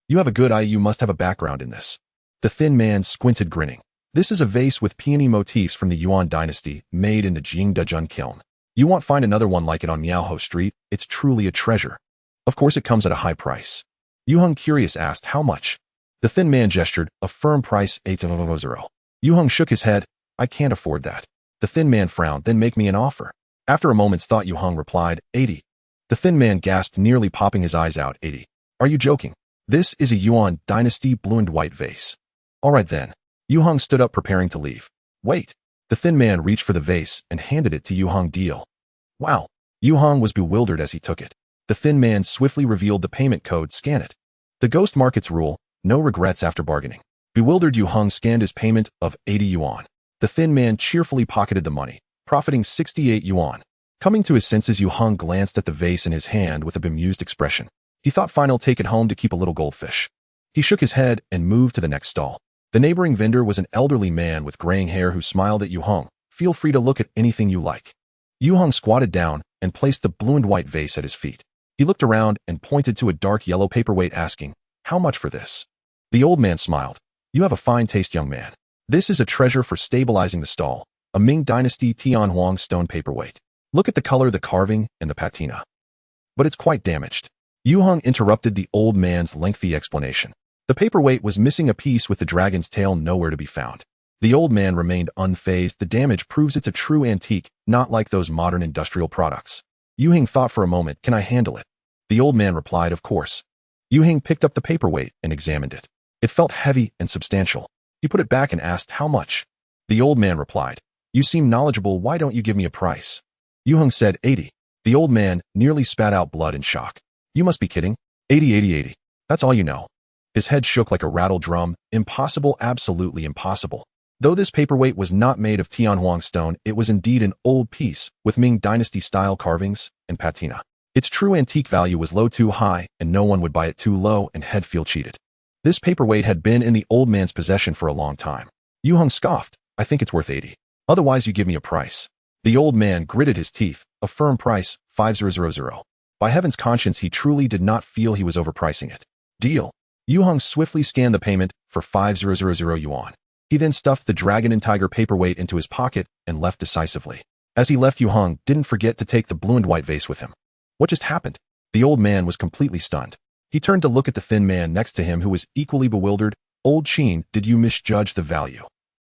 "You have a good eye, you must have a background in this." The thin man squinted, grinning. "This is a vase with peony motifs from the Yuan dynasty, made in the Jingdezhen kiln. You won't find another one like it on Miaoho Street. It's truly a treasure. Of course, it comes at a high price." Yue Heng, curious, asked, "How much?" The thin man gestured, "A firm price, 800. Yue Heng shook his head. "I can't afford that." The thin man frowned. "Then make me an offer." After a moment's thought, Yue Heng replied, 80. The thin man gasped, nearly popping his eyes out. 80. Are you joking? This is a Yuan dynasty blue and white vase. All right then. Yue Heng stood up preparing to leave. Wait. The thin man reached for the vase and handed it to Yue Heng. Deal. Wow. Yue Heng was bewildered as he took it. The thin man swiftly revealed the payment code. Scan it. The ghost market's rule, no regrets after bargaining. Bewildered, Yue Heng scanned his payment of 80 yuan. The thin man cheerfully pocketed the money, profiting 68 yuan. Coming to his senses, Yue Heng glanced at the vase in his hand with a bemused expression. He thought fine, I'll take it home to keep a little goldfish. He shook his head and moved to the next stall. The neighboring vendor was an elderly man with graying hair who smiled at Yue Heng. Feel free to look at anything you like. Yue Heng squatted down and placed the blue and white vase at his feet. He looked around and pointed to a dark yellow paperweight, asking, "How much for this?" The old man smiled. "You have a fine taste, young man. This is a treasure for stabilizing the stall, a Ming Dynasty Tianhuang stone paperweight. Look at the color, the carving, and the patina. But it's quite damaged." Yue Heng interrupted the old man's lengthy explanation. The paperweight was missing a piece with the dragon's tail nowhere to be found. The old man remained unfazed. "The damage proves it's a true antique, not like those modern industrial products." Yue Heng thought for a moment. "Can I handle it?" The old man replied, "Of course." Yue Heng picked up the paperweight and examined it. It felt heavy and substantial. He put it back and asked, "How much?" The old man replied, "You seem knowledgeable. Why don't you give me a price?" Yue Heng said, 80. The old man nearly spat out blood in shock. "You must be kidding. 80, 80, 80. That's all you know." His head shook like a rattle drum. Impossible, absolutely impossible. Though this paperweight was not made of Tianhuang stone, it was indeed an old piece with Ming Dynasty-style carvings and patina. Its true antique value was low, too high, and no one would buy it too low, and he'd feel cheated. This paperweight had been in the old man's possession for a long time. Yue Heng scoffed. "I think it's worth 80. Otherwise you give me a price." The old man gritted his teeth. "A firm price, 5000. By heaven's conscience, he truly did not feel he was overpricing it. "Deal." Yue Heng swiftly scanned the payment for 5000 yuan. He then stuffed the dragon and tiger paperweight into his pocket and left decisively. As he left, Yue Heng didn't forget to take the blue and white vase with him. What just happened? The old man was completely stunned. He turned to look at the thin man next to him, who was equally bewildered. "Old Qin, did you misjudge the value?"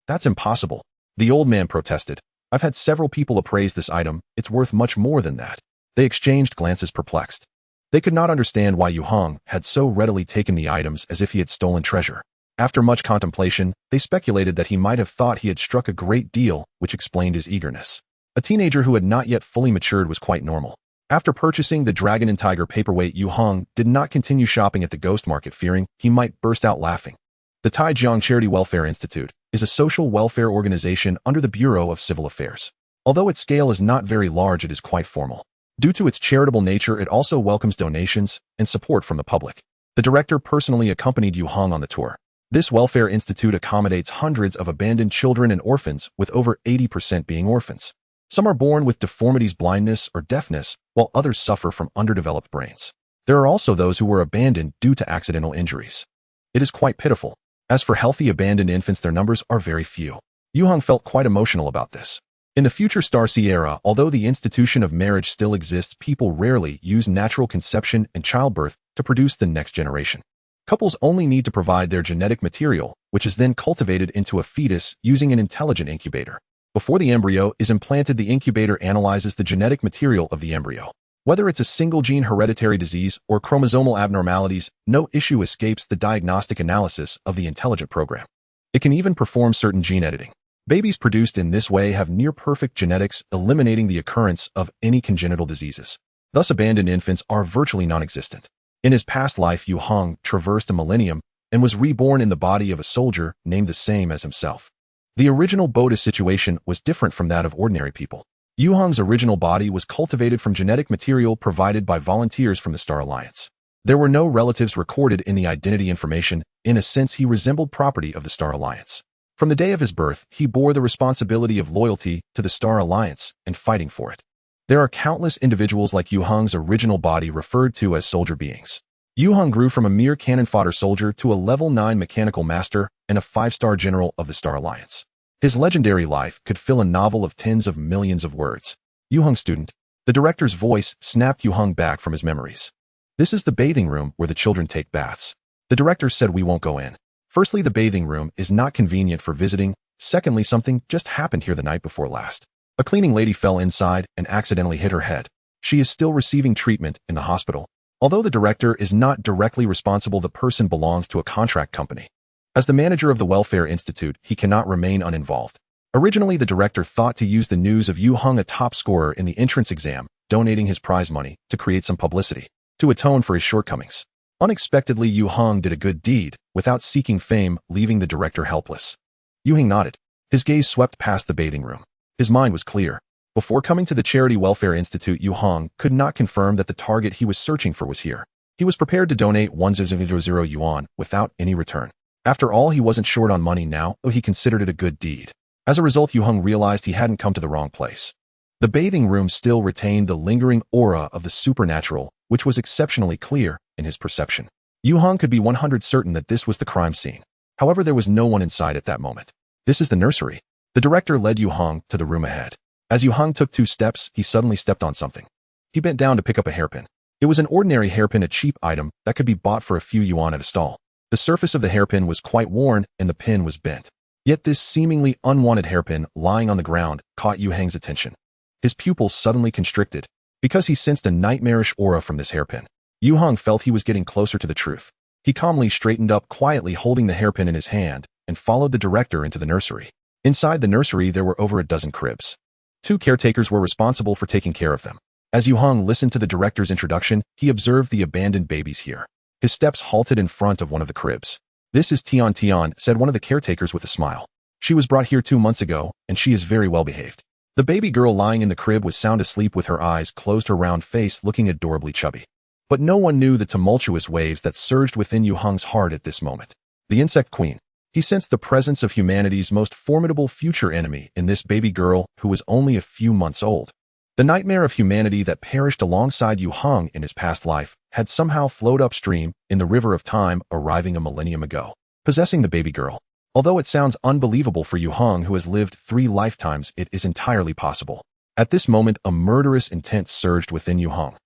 "That's impossible." The old man protested. "I've had several people appraise this item. It's worth much more than that." They exchanged glances, perplexed. They could not understand why Yue Heng had so readily taken the items as if he had stolen treasure. After much contemplation, they speculated that he might have thought he had struck a great deal, which explained his eagerness. A teenager who had not yet fully matured was quite normal. After purchasing the dragon and tiger paperweight, Yue Heng did not continue shopping at the ghost market, fearing he might burst out laughing. The Taijiang Charity Welfare Institute is a social welfare organization under the Bureau of Civil Affairs. Although its scale is not very large, it is quite formal. Due to its charitable nature, it also welcomes donations and support from the public. The director personally accompanied Yue Heng on the tour. This welfare institute accommodates hundreds of abandoned children and orphans, with over 80% being orphans. Some are born with deformities, blindness, or deafness, while others suffer from underdeveloped brains. There are also those who were abandoned due to accidental injuries. It is quite pitiful. As for healthy abandoned infants, their numbers are very few. Yue Heng felt quite emotional about this. In the future Starsea era, although the institution of marriage still exists, people rarely use natural conception and childbirth to produce the next generation. Couples only need to provide their genetic material, which is then cultivated into a fetus using an intelligent incubator. Before the embryo is implanted, the incubator analyzes the genetic material of the embryo. Whether it's a single-gene hereditary disease or chromosomal abnormalities, no issue escapes the diagnostic analysis of the intelligent program. It can even perform certain gene editing. Babies produced in this way have near-perfect genetics, eliminating the occurrence of any congenital diseases. Thus, abandoned infants are virtually non-existent. In his past life, Yue Heng traversed a millennium and was reborn in the body of a soldier named the same as himself. The original Boda situation was different from that of ordinary people. Yue Heng's original body was cultivated from genetic material provided by volunteers from the Star Alliance. There were no relatives recorded in the identity information. In a sense, he resembled property of the Star Alliance. From the day of his birth, he bore the responsibility of loyalty to the Star Alliance and fighting for it. There are countless individuals like Yue Heng's original body referred to as soldier beings. Yue Heng grew from a mere cannon fodder soldier to a level 9 mechanical master and a 5-star general of the Star Alliance. His legendary life could fill a novel of tens of millions of words. Yue Heng student. The director's voice snapped Yue Heng back from his memories. This is the bathing room where the children take baths. The director said we won't go in. Firstly, the bathing room is not convenient for visiting. Secondly, something just happened here the night before last. A cleaning lady fell inside and accidentally hit her head. She is still receiving treatment in the hospital. Although the director is not directly responsible, the person belongs to a contract company. As the manager of the Welfare Institute, he cannot remain uninvolved. Originally, the director thought to use the news of Yue Heng, a top scorer in the entrance exam, donating his prize money to create some publicity, to atone for his shortcomings. Unexpectedly, Yue Heng did a good deed, without seeking fame, leaving the director helpless. Yue Heng nodded. His gaze swept past the bathing room. His mind was clear. Before coming to the Charity Welfare Institute, Yue Heng could not confirm that the target he was searching for was here. He was prepared to donate 1,000 yuan without any return. After all, he wasn't short on money now, though he considered it a good deed. As a result, Yue Heng realized he hadn't come to the wrong place. The bathing room still retained the lingering aura of the supernatural, which was exceptionally clear in his perception. Yue Heng could be 100% certain that this was the crime scene. However, there was no one inside at that moment. This is the nursery. The director led Yue Heng to the room ahead. As Yue Heng took 2 steps, he suddenly stepped on something. He bent down to pick up a hairpin. It was an ordinary hairpin, a cheap item that could be bought for a few yuan at a stall. The surface of the hairpin was quite worn and the pin was bent. Yet this seemingly unwanted hairpin lying on the ground caught Yue Heng's attention. His pupils suddenly constricted because he sensed a nightmarish aura from this hairpin. Yue Heng felt he was getting closer to the truth. He calmly straightened up, quietly holding the hairpin in his hand, and followed the director into the nursery. Inside the nursery, there were over a dozen cribs. 2 caretakers were responsible for taking care of them. As Yue Heng listened to the director's introduction, he observed the abandoned babies here. His steps halted in front of one of the cribs. "This is Tian Tian," said one of the caretakers with a smile. "She was brought here 2 months ago, and she is very well behaved." The baby girl lying in the crib was sound asleep with her eyes closed, her round face looking adorably chubby. But no one knew the tumultuous waves that surged within Yue Heng's heart at this moment. The Insect Queen. He sensed the presence of humanity's most formidable future enemy in this baby girl who was only a few months old. The nightmare of humanity that perished alongside Yue Heng in his past life had somehow flowed upstream in the river of time, arriving a millennium ago, possessing the baby girl. Although it sounds unbelievable for Yue Heng, who has lived 3 lifetimes, it is entirely possible. At this moment, a murderous intent surged within Yue Heng.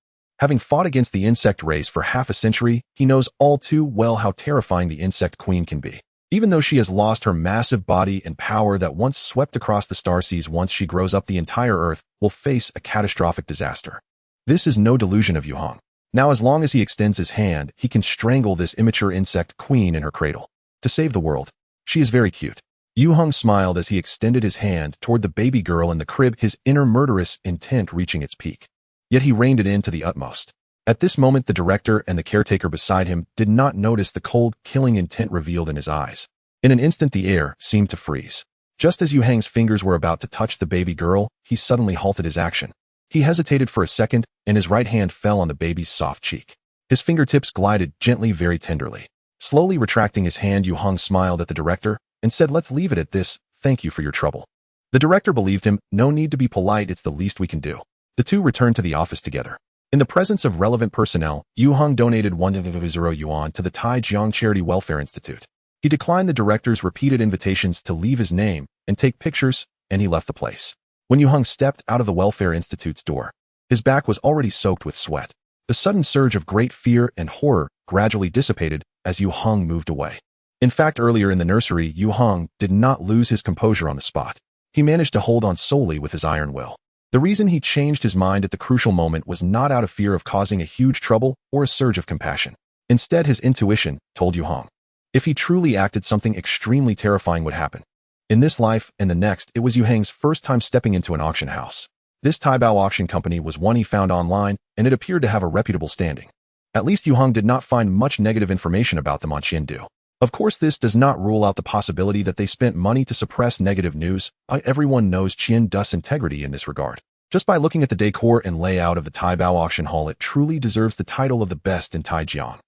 Having fought against the insect race for half a century, he knows all too well how terrifying the Insect Queen can be. Even though she has lost her massive body and power that once swept across the starseas, once she grows up, the entire Earth will face a catastrophic disaster. This is no delusion of Yue Heng. Now, as long as he extends his hand, he can strangle this immature Insect Queen in her cradle. To save the world. She is very cute. Yue Heng smiled as he extended his hand toward the baby girl in the crib, his inner murderous intent reaching its peak. Yet he reined it in to the utmost. At this moment, the director and the caretaker beside him did not notice the cold, killing intent revealed in his eyes. In an instant, the air seemed to freeze. Just as Yue Heng's fingers were about to touch the baby girl, he suddenly halted his action. He hesitated for a second, and his right hand fell on the baby's soft cheek. His fingertips glided gently, very tenderly. Slowly retracting his hand, Yue Heng smiled at the director and said, "Let's leave it at this. Thank you for your trouble." The director believed him. "No need to be polite, it's the least we can do." The two returned to the office together. In the presence of relevant personnel, Yue Heng donated 1,000 yuan to the Taijiang Charity Welfare Institute. He declined the director's repeated invitations to leave his name and take pictures, and he left the place. When Yue Heng stepped out of the Welfare Institute's door, his back was already soaked with sweat. The sudden surge of great fear and horror gradually dissipated as Yue Heng moved away. In fact, earlier in the nursery, Yue Heng did not lose his composure on the spot. He managed to hold on solely with his iron will. The reason he changed his mind at the crucial moment was not out of fear of causing a huge trouble or a surge of compassion. Instead, his intuition told Yue Heng, if he truly acted, something extremely terrifying would happen. In this life and the next, it was Yue Heng's first time stepping into an auction house. This Taibao auction company was one he found online, and it appeared to have a reputable standing. At least Yue Heng did not find much negative information about them on Qiandu. Of course, this does not rule out the possibility that they spent money to suppress negative news. Everyone knows Qiandu's integrity in this regard. Just by looking at the decor and layout of the Taibao auction hall, it truly deserves the title of the best in Taijiang.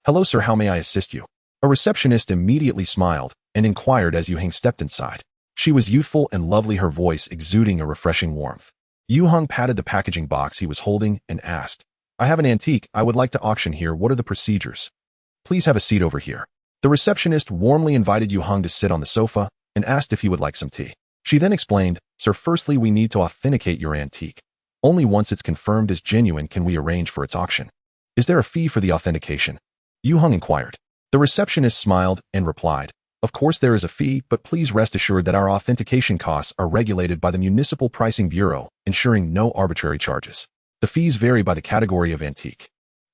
"Hello, sir, how may I assist you?" A receptionist immediately smiled and inquired as Yue Heng stepped inside. She was youthful and lovely, her voice exuding a refreshing warmth. Yue Heng patted the packaging box he was holding and asked, "I have an antique I would like to auction here. What are the procedures?" "Please have a seat over here." The receptionist warmly invited Yue Heng to sit on the sofa and asked if he would like some tea. She then explained, "Sir, firstly, we need to authenticate your antique. Only once it's confirmed as genuine can we arrange for its auction." "Is there a fee for the authentication?" Yue Heng inquired. The receptionist smiled and replied, "Of course there is a fee, but please rest assured that our authentication costs are regulated by the Municipal Pricing Bureau, ensuring no arbitrary charges. The fees vary by the category of antique."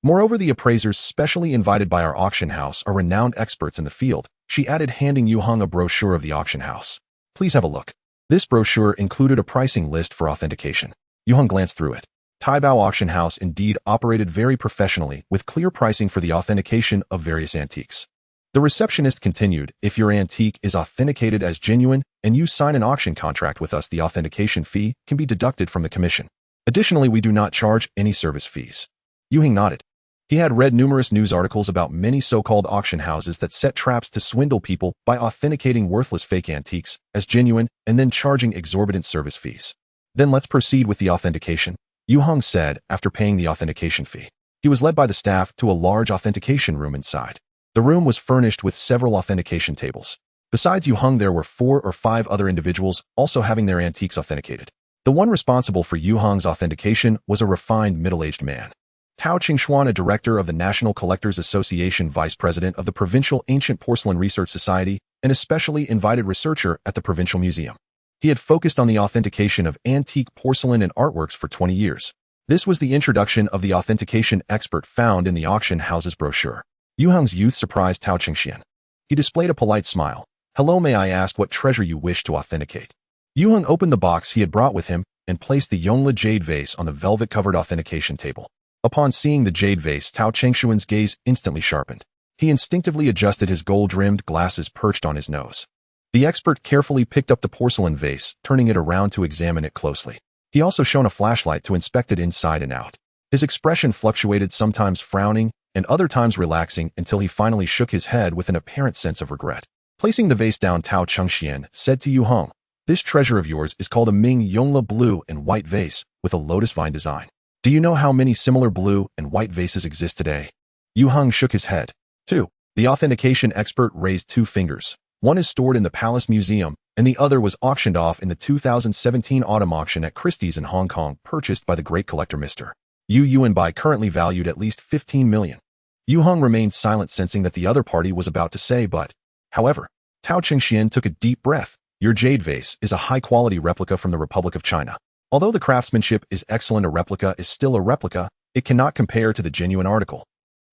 Moreover, the appraisers specially invited by our auction house are renowned experts in the field, she added, handing Yue Heng a brochure of the auction house. Please have a look. This brochure included a pricing list for authentication. Yue Heng glanced through it. Taibao Auction House indeed operated very professionally, with clear pricing for the authentication of various antiques. The receptionist continued, if your antique is authenticated as genuine and you sign an auction contract with us, the authentication fee can be deducted from the commission. Additionally, we do not charge any service fees. Yue Heng nodded. He had read numerous news articles about many so-called auction houses that set traps to swindle people by authenticating worthless fake antiques as genuine and then charging exorbitant service fees. Then let's proceed with the authentication, Yue Heng said after paying the authentication fee. He was led by the staff to a large authentication room inside. The room was furnished with several authentication tables. Besides Yue Heng, there were 4 or 5 other individuals also having their antiques authenticated. The one responsible for Yue Heng's authentication was a refined middle-aged man. Tao Qingshuan, a director of the National Collectors Association, vice president of the Provincial Ancient Porcelain Research Society, and a specially invited researcher at the Provincial Museum. He had focused on the authentication of antique porcelain and artworks for 20 years. This was the introduction of the authentication expert found in the auction house's brochure. Yue Heng's youth surprised Tao Qingshuan. He displayed a polite smile. Hello, may I ask what treasure you wish to authenticate? Yue Heng opened the box he had brought with him and placed the Yongla jade vase on the velvet-covered authentication table. Upon seeing the jade vase, Tao Qingshuan's gaze instantly sharpened. He instinctively adjusted his gold-rimmed glasses perched on his nose. The expert carefully picked up the porcelain vase, turning it around to examine it closely. He also shone a flashlight to inspect it inside and out. His expression fluctuated, sometimes frowning and other times relaxing, until he finally shook his head with an apparent sense of regret. Placing the vase down, Tao Qingshuan said to Yue Heng, this treasure of yours is called a Ming Yongla blue and white vase with a lotus vine design. Do you know how many similar blue and white vases exist today? Yue Heng shook his head. 2. The authentication expert raised 2 fingers. One is stored in the Palace Museum, and the other was auctioned off in the 2017 autumn auction at Christie's in Hong Kong, purchased by the great collector Mr. Yu Yuanbai, currently valued at least 15 million. Yue Heng remained silent, sensing that the other party was about to say but. However, Tao Qingshuan took a deep breath. Your jade vase is a high-quality replica from the Republic of China. Although the craftsmanship is excellent, a replica is still a replica. It cannot compare to the genuine article.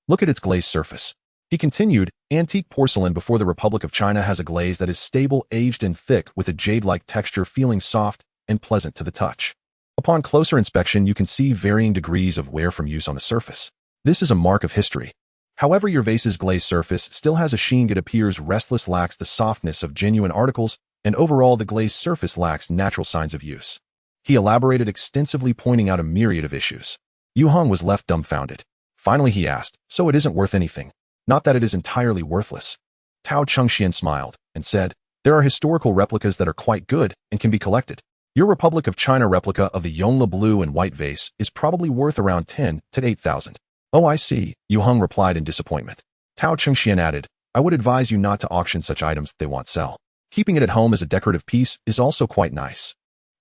Look at its glazed surface. He continued, antique porcelain before the Republic of China has a glaze that is stable, aged and thick, with a jade-like texture, feeling soft and pleasant to the touch. Upon closer inspection, you can see varying degrees of wear from use on the surface. This is a mark of history. However, your vase's glazed surface still has a sheen. It appears restless, lacks the softness of genuine articles, and overall the glazed surface lacks natural signs of use. He elaborated extensively, pointing out a myriad of issues. Yue Heng was left dumbfounded. Finally he asked, so it isn't worth anything? Not that it is entirely worthless. Tao Qingshuan smiled and said, there are historical replicas that are quite good and can be collected. Your Republic of China replica of the Yongla blue and white vase is probably worth around 10 to 8,000. Oh, I see, Yue Heng replied in disappointment. Tao Qingshuan added, I would advise you not to auction such items they want sell. Keeping it at home as a decorative piece is also quite nice.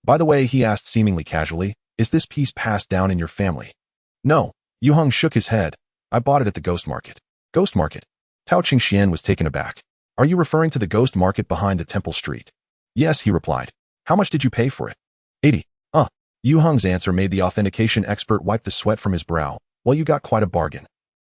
By the way, he asked seemingly casually, is this piece passed down in your family? No, Yue Heng shook his head. I bought it at the ghost market. Ghost market? Tao Qingshuan was taken aback. Are you referring to the ghost market behind the temple street? Yes, he replied. How much did you pay for it? 80. Yue Heng's answer made the authentication expert wipe the sweat from his brow. Well, you got quite a bargain.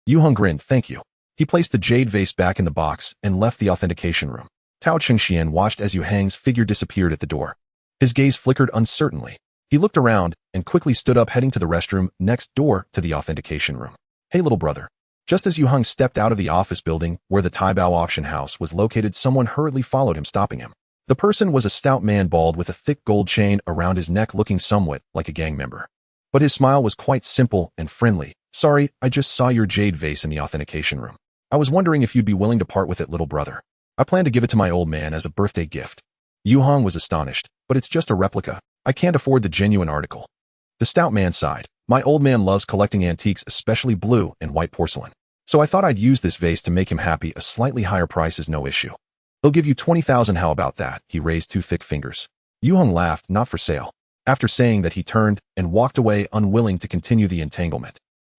Yue Heng grinned, thank you. He placed the jade vase back in the box and left the authentication room. Tao Qingshuan watched as Yue Heng's figure disappeared at the door. His gaze flickered uncertainly. He looked around and quickly stood up, heading to the restroom next door to the authentication room. Hey, little brother. Just as Yue Heng stepped out of the office building where the Taibao auction house was located, someone hurriedly followed him, stopping him. The person was a stout man, bald, with a thick gold chain around his neck, looking somewhat like a gang member. But his smile was quite simple and friendly. Sorry, I just saw your jade vase in the authentication room. I was wondering if you'd be willing to part with it, little brother. I plan to give it to my old man as a birthday gift. Yue Heng was astonished, but it's just a replica. I can't afford the genuine article. The stout man sighed. My old man loves collecting antiques, especially blue and white porcelain. So I thought I'd use this vase to make him happy. A slightly higher price is no issue. He'll give you 20,000. How about that? He raised 2 thick fingers. Yue Heng laughed. Not for sale. After saying that, he turned and walked away, unwilling to continue the entanglement.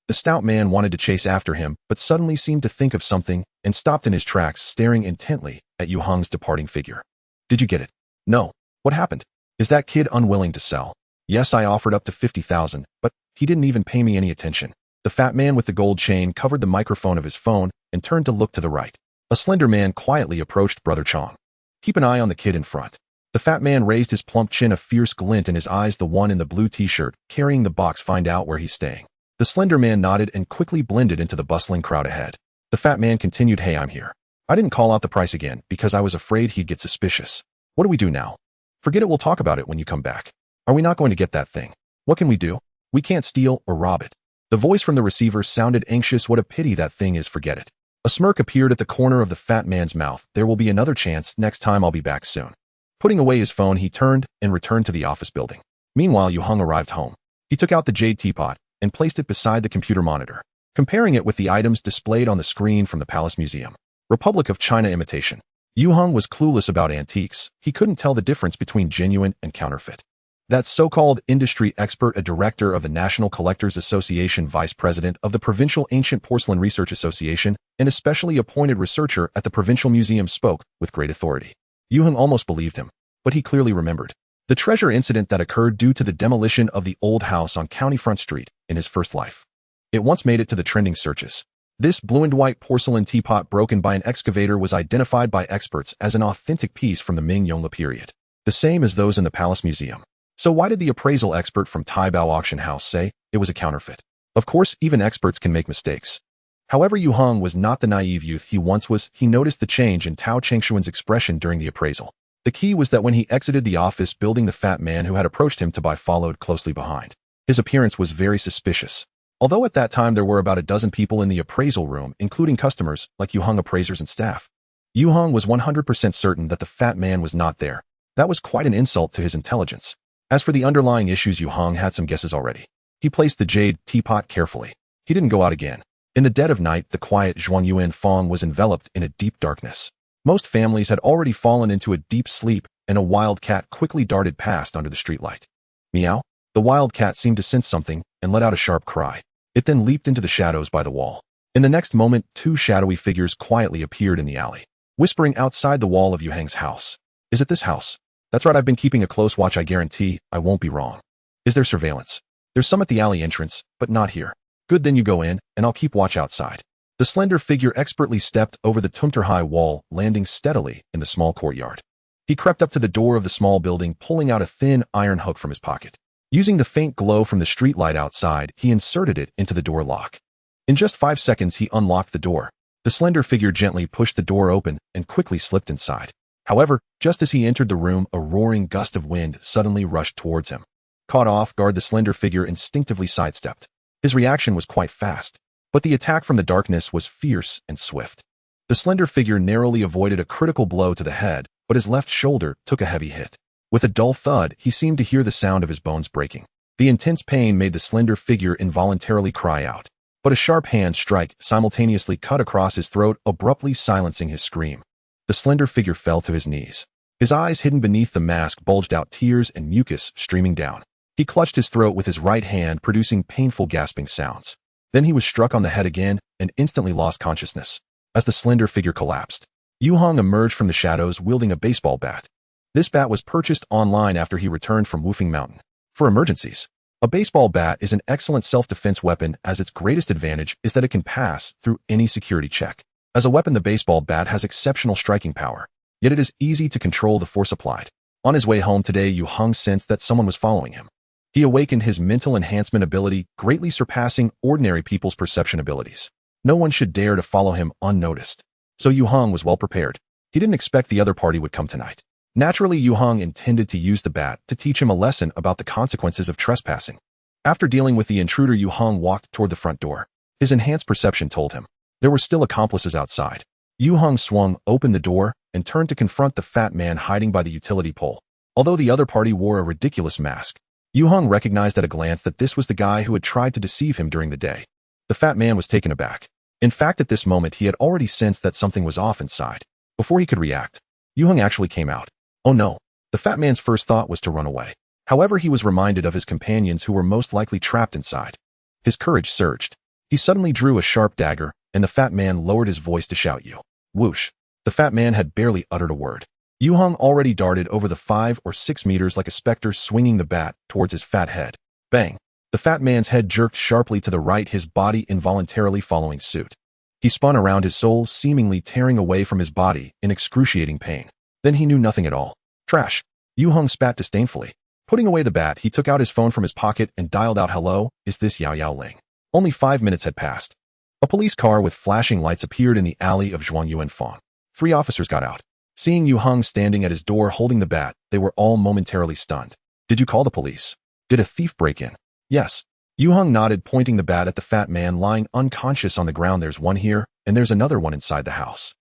The stout man wanted to chase after him, but suddenly seemed to think of something and stopped in his tracks, staring intently at Yue Heng's departing figure. Did you get it? No. What happened? Is that kid unwilling to sell? Yes, I offered up to 50,000, but he didn't even pay me any attention. The fat man with the gold chain covered the microphone of his phone and turned to look to the right. A slender man quietly approached Brother Chong. Keep an eye on the kid in front. The fat man raised his plump chin, a fierce glint in his eyes. The one in the blue t-shirt, carrying the box, find out where he's staying. The slender man nodded and quickly blended into the bustling crowd ahead. The fat man continued, hey, I'm here. I didn't call out the price again because I was afraid he'd get suspicious. What do we do now? Forget it, we'll talk about it when you come back. Are we not going to get that thing? What can we do? We can't steal or rob it. The voice from the receiver sounded anxious. What a pity that thing is, forget it. A smirk appeared at the corner of the fat man's mouth. There will be another chance, next time I'll be back soon. Putting away his phone, he turned and returned to the office building. Meanwhile, Yue Heng arrived home. He took out the jade teapot and placed it beside the computer monitor, comparing it with the items displayed on the screen from the Palace Museum. Republic of China imitation. Yue Heng was clueless about antiques. He couldn't tell the difference between genuine and counterfeit. That so-called industry expert, a director of the National Collectors Association, vice president of the Provincial Ancient Porcelain Research Association, and especially appointed researcher at the Provincial Museum, spoke with great authority. Yue Heng almost believed him, but he clearly remembered the treasure incident that occurred due to the demolition of the old house on County Front Street in his first life. It once made it to the trending searches. This blue and white porcelain teapot broken by an excavator was identified by experts as an authentic piece from the Ming-Yongle period, the same as those in the Palace Museum. So why did the appraisal expert from Taibao Auction House say it was a counterfeit? Of course, even experts can make mistakes. However, Yue Heng was not the naive youth he once was. He noticed the change in Tao Chengshuan's expression during the appraisal. The key was that when he exited the office building, the fat man who had approached him to buy followed closely behind. His appearance was very suspicious. Although at that time there were about a dozen people in the appraisal room, including customers like Yue Heng, appraisers and staff. Yue Heng was 100% certain that the fat man was not there. That was quite an insult to his intelligence. As for the underlying issues, Yue Heng had some guesses already. He placed the jade teapot carefully. He didn't go out again. In the dead of night, the quiet Zhuangyuan Fong was enveloped in a deep darkness. Most families had already fallen into a deep sleep, and a wild cat quickly darted past under the streetlight. Meow. The wild cat seemed to sense something and let out a sharp cry. It then leaped into the shadows by the wall. In the next moment, two shadowy figures quietly appeared in the alley, whispering outside the wall of Yue Heng's house. Is it this house? That's right, I've been keeping a close watch. I guarantee I won't be wrong. Is there surveillance? There's some at the alley entrance, but not here. Good, then you go in, and I'll keep watch outside. The slender figure expertly stepped over the tumter-high wall, landing steadily in the small courtyard. He crept up to the door of the small building, pulling out a thin iron hook from his pocket. Using the faint glow from the streetlight outside, he inserted it into the door lock. In just 5 seconds, he unlocked the door. The slender figure gently pushed the door open and quickly slipped inside. However, just as he entered the room, a roaring gust of wind suddenly rushed towards him. Caught off guard, the slender figure instinctively sidestepped. His reaction was quite fast, but the attack from the darkness was fierce and swift. The slender figure narrowly avoided a critical blow to the head, but his left shoulder took a heavy hit. With a dull thud, he seemed to hear the sound of his bones breaking. The intense pain made the slender figure involuntarily cry out, but a sharp hand strike simultaneously cut across his throat, abruptly silencing his scream. The slender figure fell to his knees. His eyes hidden beneath the mask bulged out, tears and mucus streaming down. He clutched his throat with his right hand, producing painful gasping sounds. Then he was struck on the head again and instantly lost consciousness. As the slender figure collapsed, Yue Heng emerged from the shadows wielding a baseball bat. This bat was purchased online after he returned from Wufeng Mountain. For emergencies, a baseball bat is an excellent self-defense weapon, as its greatest advantage is that it can pass through any security check. As a weapon, the baseball bat has exceptional striking power, yet it is easy to control the force applied. On his way home today, Yue Heng sensed that someone was following him. He awakened his mental enhancement ability, greatly surpassing ordinary people's perception abilities. No one should dare to follow him unnoticed. So Yue Heng was well prepared. He didn't expect the other party would come tonight. Naturally, Yue Heng intended to use the bat to teach him a lesson about the consequences of trespassing. After dealing with the intruder, Yue Heng walked toward the front door. His enhanced perception told him there were still accomplices outside. Yue Heng swung open the door and turned to confront the fat man hiding by the utility pole. Although the other party wore a ridiculous mask, Yue Heng recognized at a glance that this was the guy who had tried to deceive him during the day. The fat man was taken aback. In fact, at this moment, he had already sensed that something was off inside. Before he could react, Yue Heng actually came out. Oh no. The fat man's first thought was to run away. However, he was reminded of his companions who were most likely trapped inside. His courage surged. He suddenly drew a sharp dagger, and the fat man lowered his voice to shout, "You!" Whoosh. The fat man had barely uttered a word. Yue Heng already darted over the 5 or 6 meters like a specter, swinging the bat towards his fat head. Bang! The The fat man's head jerked sharply to the right, his body involuntarily following suit. He spun around, his soul seemingly tearing away from his body in excruciating pain. Then he knew nothing at all. Trash. Yue Heng spat disdainfully. Putting away the bat, he took out his phone from his pocket and dialed out, "Hello, is this Yao Yao Ling?" Only 5 minutes had passed. A police car with flashing lights appeared in the alley of Zhuangyuanfang. 3 officers got out. Seeing Yue Heng standing at his door holding the bat, they were all momentarily stunned. "Did you call the police? Did a thief break in?" "Yes." Yue Heng nodded, pointing the bat at the fat man lying unconscious on the ground. "There's one here, and there's another one inside the house."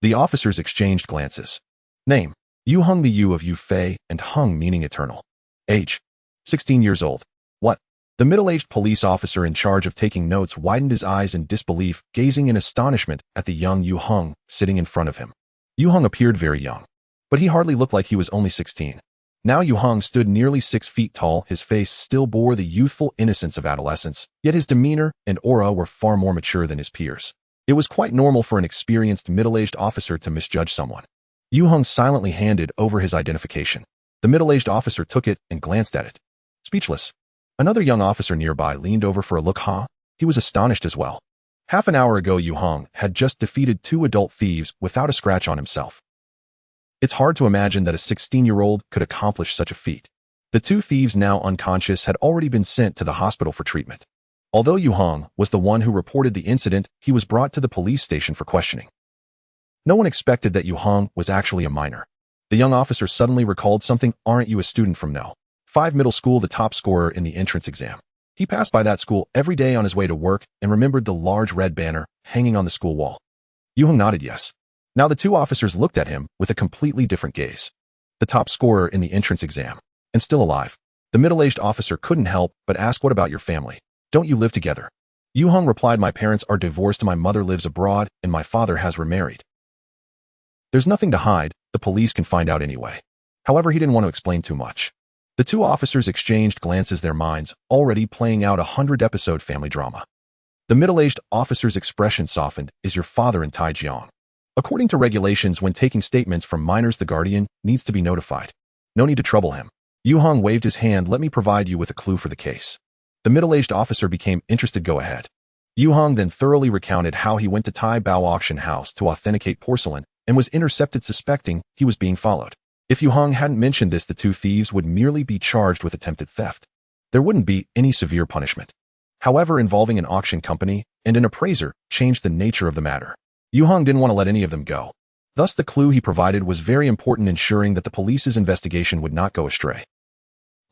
The officers exchanged glances. Name: Yue Heng, the Yu of Yu Fei, and Heng meaning eternal. Age: 16 years old. What? The middle-aged police officer in charge of taking notes widened his eyes in disbelief, gazing in astonishment at the young Yue Heng sitting in front of him. Yue Heng appeared very young, but he hardly looked like he was only 16. Now Yue Heng stood nearly 6 feet tall, his face still bore the youthful innocence of adolescence, yet his demeanor and aura were far more mature than his peers. It was quite normal for an experienced middle-aged officer to misjudge someone. Yue Heng silently handed over his identification. The middle-aged officer took it and glanced at it. Speechless. Another young officer nearby leaned over for a look. He was astonished as well. Half an hour ago, Yue Heng had just defeated 2 adult thieves without a scratch on himself. It's hard to imagine that a 16-year-old could accomplish such a feat. The 2 thieves, now unconscious, had already been sent to the hospital for treatment. Although Yue Heng was the one who reported the incident, he was brought to the police station for questioning. No one expected that Yue Heng was actually a minor. The young officer suddenly recalled something. "Aren't you a student from No. 5 middle school, the top scorer in the entrance exam?" He passed by that school every day on his way to work and remembered the large red banner hanging on the school wall. Yue Heng nodded yes. Now the 2 officers looked at him with a completely different gaze. The top scorer in the entrance exam, and still alive. The middle-aged officer couldn't help but ask, "What about your family? Don't you live together?" Yue Heng replied, "My parents are divorced, my mother lives abroad, and my father has remarried." There's nothing to hide, the police can find out anyway. However, he didn't want to explain too much. The 2 officers exchanged glances, their minds already playing out a 100-episode family drama. The middle-aged officer's expression softened. "Is your father in Taijiang?" According to regulations, when taking statements from minors, the guardian needs to be notified. No need to trouble him. Yue Heng waved his hand. "Let me provide you with a clue for the case." The middle-aged officer became interested. "Go ahead." Yue Heng then thoroughly recounted how he went to Tai Bao auction house to authenticate porcelain and was intercepted, suspecting he was being followed. If Yue Heng hadn't mentioned this, the 2 thieves would merely be charged with attempted theft. There wouldn't be any severe punishment. However, involving an auction company and an appraiser changed the nature of the matter. Yue Heng didn't want to let any of them go. Thus, the clue he provided was very important, ensuring that the police's investigation would not go astray.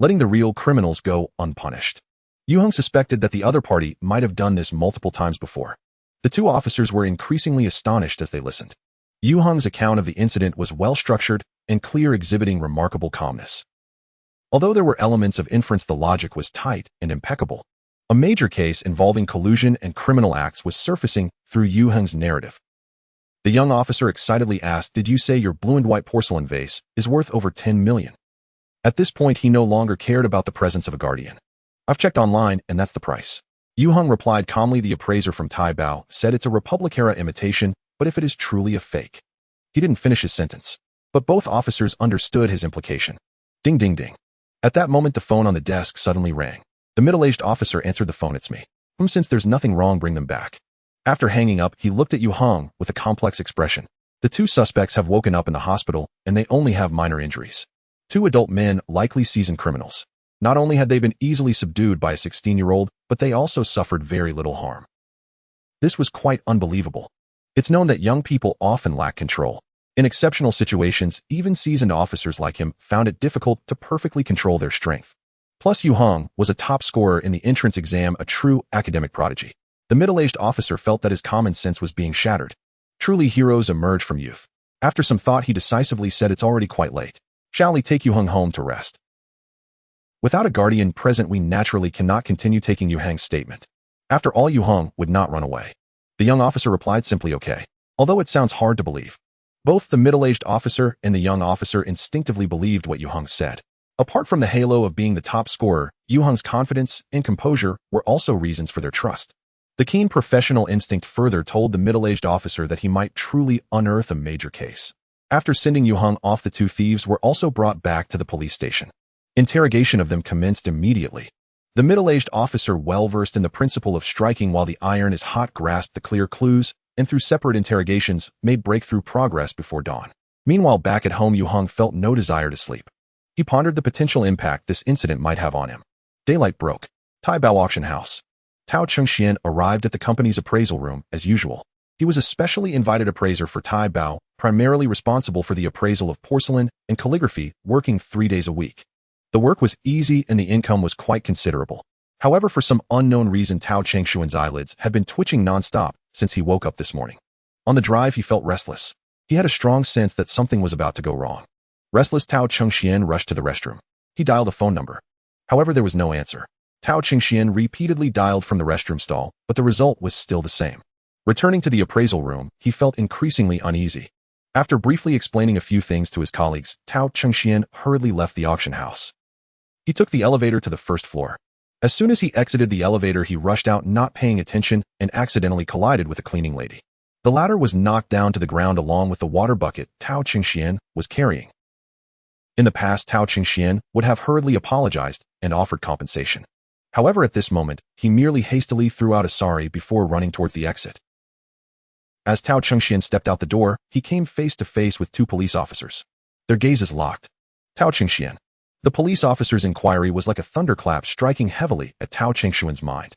Letting the real criminals go unpunished. Yue Heng suspected that the other party might have done this multiple times before. The 2 officers were increasingly astonished as they listened. Yue Heng's account of the incident was well-structured and clear, exhibiting remarkable calmness. Although there were elements of inference, the logic was tight and impeccable. A major case involving collusion and criminal acts was surfacing through Yue Heng's narrative. The young officer excitedly asked, "Did you say your blue and white porcelain vase is worth over 10 million? At this point, he no longer cared about the presence of a guardian. "I've checked online, and that's the price." Yue Heng replied calmly. The appraiser from Tai Bao said it's a Republic-era imitation, but if it is truly a fake. He didn't finish his sentence, but both officers understood his implication. Ding ding ding. At that moment, the phone on the desk suddenly rang. The middle-aged officer answered the phone. "It's me." Since there's nothing wrong, bring them back." After hanging up, he looked at Yue Heng with a complex expression. "The 2 suspects have woken up in the hospital, and they only have minor injuries. 2 adult men, likely seasoned criminals. Not only had they been easily subdued by a 16-year-old, but they also suffered very little harm." This was quite unbelievable. It's known that young people often lack control. In exceptional situations, even seasoned officers like him found it difficult to perfectly control their strength. Plus, Yue Heng was a top scorer in the entrance exam, a true academic prodigy. The middle-aged officer felt that his common sense was being shattered. Truly, heroes emerge from youth. After some thought, he decisively said, "It's already quite late. Shall we take Yue Heng home to rest?" Without a guardian present, we naturally cannot continue taking Yue Heng's statement. After all, Yue Heng would not run away. The young officer replied simply, "Okay." Although it sounds hard to believe. Both the middle-aged officer and the young officer instinctively believed what Yue Heng said. Apart from the halo of being the top scorer, Yue Heng's confidence and composure were also reasons for their trust. The keen professional instinct further told the middle-aged officer that he might truly unearth a major case. After sending Yue Heng off, the 2 thieves were also brought back to the police station. Interrogation of them commenced immediately. The middle-aged officer, well-versed in the principle of striking while the iron is hot, grasped the clear clues, and through separate interrogations, made breakthrough progress before dawn. Meanwhile, back at home, Yue Heng felt no desire to sleep. He pondered the potential impact this incident might have on him. Daylight broke. Taibao Auction House. Tao Chengxian arrived at the company's appraisal room, as usual. He was a specially invited appraiser for Taibao, primarily responsible for the appraisal of porcelain and calligraphy, working 3 days a week. The work was easy and the income was quite considerable. However, for some unknown reason, Tao Chengxian's eyelids had been twitching non-stop since he woke up this morning. On the drive, he felt restless. He had a strong sense that something was about to go wrong. Restless, Tao Chengxian rushed to the restroom. He dialed a phone number. However, there was no answer. Tao Chengxian repeatedly dialed from the restroom stall, but the result was still the same. Returning to the appraisal room, he felt increasingly uneasy. After briefly explaining a few things to his colleagues, Tao Chengxian hurriedly left the auction house. He took the elevator to the first floor. As soon as he exited the elevator, he rushed out, not paying attention, and accidentally collided with a cleaning lady. The latter was knocked down to the ground along with the water bucket Tao Chengxian was carrying. In the past, Tao Chengxian would have hurriedly apologized and offered compensation. However, at this moment, he merely hastily threw out a sorry before running towards the exit. As Tao Chengxian stepped out the door, he came face to face with 2 police officers. Their gazes locked. Tao Chengxian. The police officer's inquiry was like a thunderclap, striking heavily at Tao Chengxian's mind.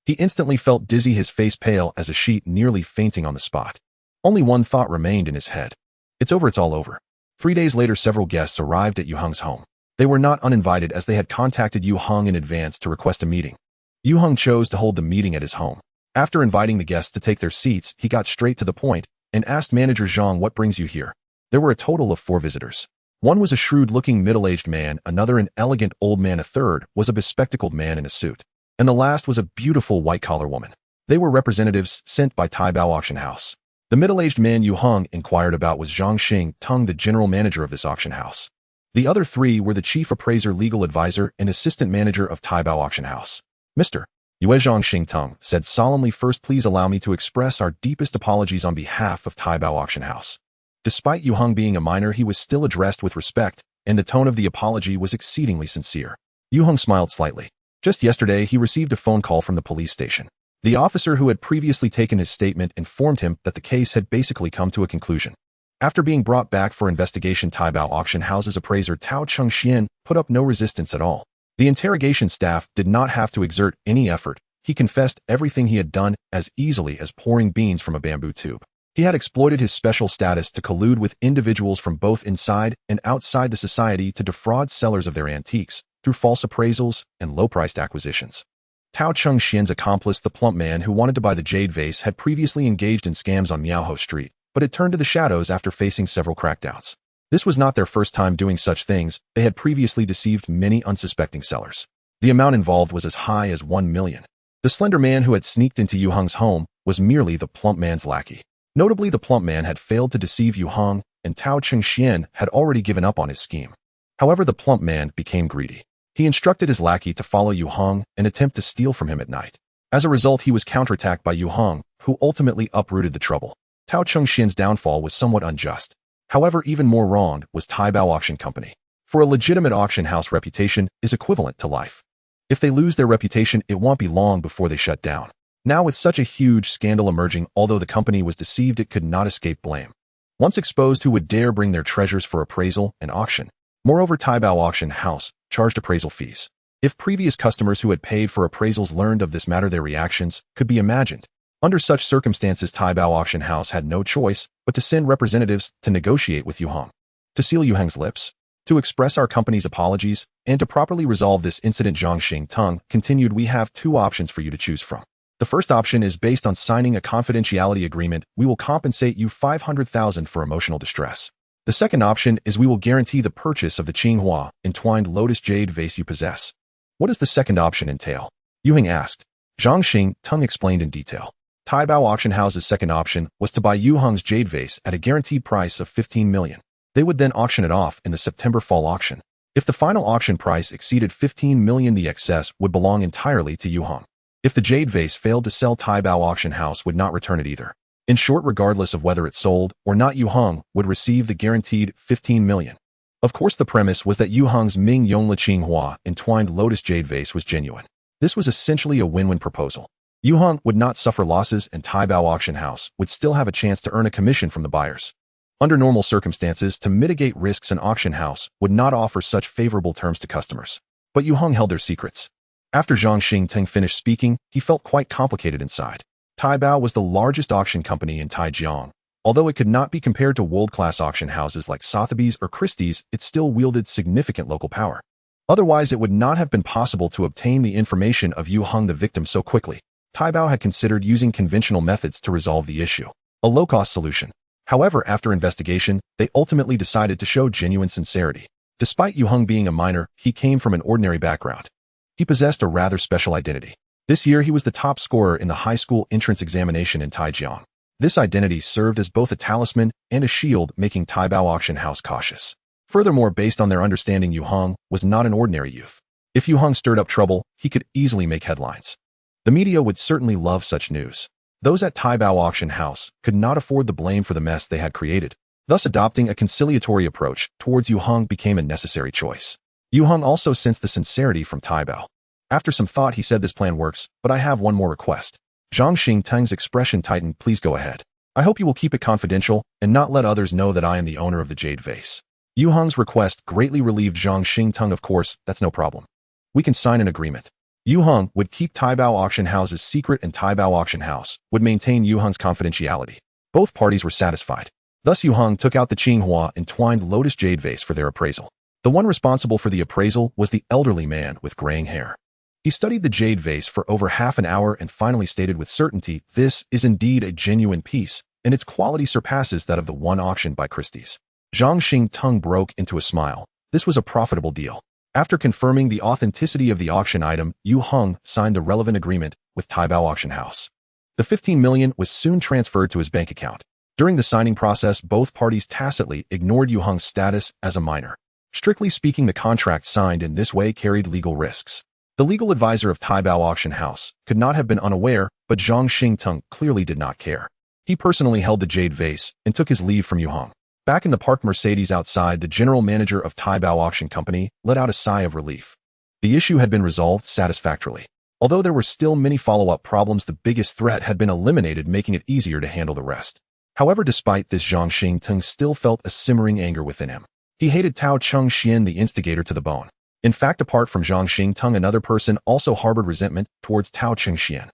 He instantly felt dizzy, his face pale as a sheet, nearly fainting on the spot. Only one thought remained in his head. It's over, it's all over. 3 days later, several guests arrived at Yue Heng's home. They were not uninvited, as they had contacted Yue Heng in advance to request a meeting. Yue Heng chose to hold the meeting at his home. After inviting the guests to take their seats, he got straight to the point and asked manager Zhang, "What brings you here?" There were a total of 4 visitors. One was a shrewd-looking middle-aged man, another an elegant old man, a third was a bespectacled man in a suit, and the last was a beautiful white-collar woman. They were representatives sent by Taibao Auction House. The middle-aged man Yue Heng inquired about was Zhang Xing, the general manager of this auction house. The other 3 were the chief appraiser, legal advisor, and assistant manager of Taibao Auction House. Mr. Yue Zhang Xing said solemnly, "First, please allow me to express our deepest apologies on behalf of Taibao Auction House." Despite Yue Heng being a minor, he was still addressed with respect, and the tone of the apology was exceedingly sincere. Yue Heng smiled slightly. Just yesterday, he received a phone call from the police station. The officer who had previously taken his statement informed him that the case had basically come to a conclusion. After being brought back for investigation, Taibao Auction House's appraiser Tao Chengxian put up no resistance at all. The interrogation staff did not have to exert any effort. He confessed everything he had done as easily as pouring beans from a bamboo tube. He had exploited his special status to collude with individuals from both inside and outside the society to defraud sellers of their antiques through false appraisals and low-priced acquisitions. Tao Chengxian's accomplice, the plump man who wanted to buy the jade vase, had previously engaged in scams on Miaoho Street, but had turned to the shadows after facing several crackdowns. This was not their first time doing such things. They had previously deceived many unsuspecting sellers. The amount involved was as high as 1 million. The slender man who had sneaked into Yue Heng's home was merely the plump man's lackey. Notably, the plump man had failed to deceive Yue Heng, and Tao Chengxian had already given up on his scheme. However, the plump man became greedy. He instructed his lackey to follow Yue Heng and attempt to steal from him at night. As a result, he was counterattacked by Yue Heng, who ultimately uprooted the trouble. Tao Chengxian's downfall was somewhat unjust. However, even more wronged was Taibao Auction Company. For a legitimate auction house, reputation is equivalent to life. If they lose their reputation, it won't be long before they shut down. Now, with such a huge scandal emerging, although the company was deceived, it could not escape blame. Once exposed, who would dare bring their treasures for appraisal and auction? Moreover, Taibao Auction House charged appraisal fees. If previous customers who had paid for appraisals learned of this matter, their reactions could be imagined. Under such circumstances, Taibao Auction House had no choice but to send representatives to negotiate with Yue Heng, to seal Yue Heng's lips, to express our company's apologies, and to properly resolve this incident. Zhang Xing continued, "We have 2 options for you to choose from. The first option is based on signing a confidentiality agreement. We will compensate you 500,000 for emotional distress. The second option is we will guarantee the purchase of the Qinghua entwined lotus jade vase you possess." "What does the second option entail?" Yue Heng asked. Zhang Xing explained in detail. Taibao Auction House's second option was to buy Yue Heng's jade vase at a guaranteed price of 15 million. They would then auction it off in the September fall auction. If the final auction price exceeded 15 million, the excess would belong entirely to Yue Heng. If the jade vase failed to sell, Taibao Auction House would not return it either. In short, regardless of whether it sold or not, Yue Heng would receive the guaranteed 15 million. Of course, the premise was that Yue Heng's Ming Yongle Qinghua entwined lotus jade vase was genuine. This was essentially a win-win proposal. Yue Heng would not suffer losses and Taibao auction house would still have a chance to earn a commission from the buyers. Under normal circumstances, to mitigate risks, an auction house would not offer such favorable terms to customers. But Yue Heng held their secrets. After Zhang Xingteng finished speaking, he felt quite complicated inside. Taibao was the largest auction company in Taijiang. Although it could not be compared to world-class auction houses like Sotheby's or Christie's, it still wielded significant local power. Otherwise, it would not have been possible to obtain the information of Yue Heng the victim so quickly. Taibao had considered using conventional methods to resolve the issue, a low-cost solution. However, after investigation, they ultimately decided to show genuine sincerity. Despite Yue Heng being a minor, he came from an ordinary background. He possessed a rather special identity. This year, he was the top scorer in the high school entrance examination in Taijiang. This identity served as both a talisman and a shield, making Taibao auction house cautious. Furthermore, based on their understanding, Yue Heng was not an ordinary youth. If Yue Heng stirred up trouble, he could easily make headlines. The media would certainly love such news. Those at Taibao auction house could not afford the blame for the mess they had created. Thus, adopting a conciliatory approach towards Yue Heng became a necessary choice. Yue Heng also sensed the sincerity from Taibao. After some thought, he said, "This plan works, but I have one more request." Zhang Xingteng's expression tightened. "Please go ahead. I hope you will keep it confidential and not let others know that I am the owner of the jade vase." Yue Heng's request greatly relieved Zhang Xingteng. "Of course, that's no problem. We can sign an agreement." Yue Heng would keep Taibao auction house's secret and Taibao auction house would maintain Yue Heng's confidentiality. Both parties were satisfied. Thus, Yue Heng took out the Qinghua entwined lotus jade vase for their appraisal. The one responsible for the appraisal was the elderly man with graying hair. He studied the jade vase for over half an hour and finally stated with certainty, "This is indeed a genuine piece, and its quality surpasses that of the one auctioned by Christie's." Zhang Xingteng broke into a smile. This was a profitable deal. After confirming the authenticity of the auction item, Yue Heng signed the relevant agreement with Taibao auction house. The 15 million was soon transferred to his bank account. During the signing process, both parties tacitly ignored Yue Heng's status as a minor. Strictly speaking, the contract signed in this way carried legal risks. The legal advisor of Taibao auction house could not have been unaware, but Zhang Xingteng clearly did not care. He personally held the jade vase and took his leave from Yue Heng. Back in the parked Mercedes outside, the general manager of Taibao Auction Company let out a sigh of relief. The issue had been resolved satisfactorily. Although there were still many follow-up problems, the biggest threat had been eliminated, making it easier to handle the rest. However, despite this, Zhang Xingteng still felt a simmering anger within him. He hated Tao Chengxian, the instigator, to the bone. In fact, apart from Zhang Xingteng, another person also harbored resentment towards Tao Chengxian.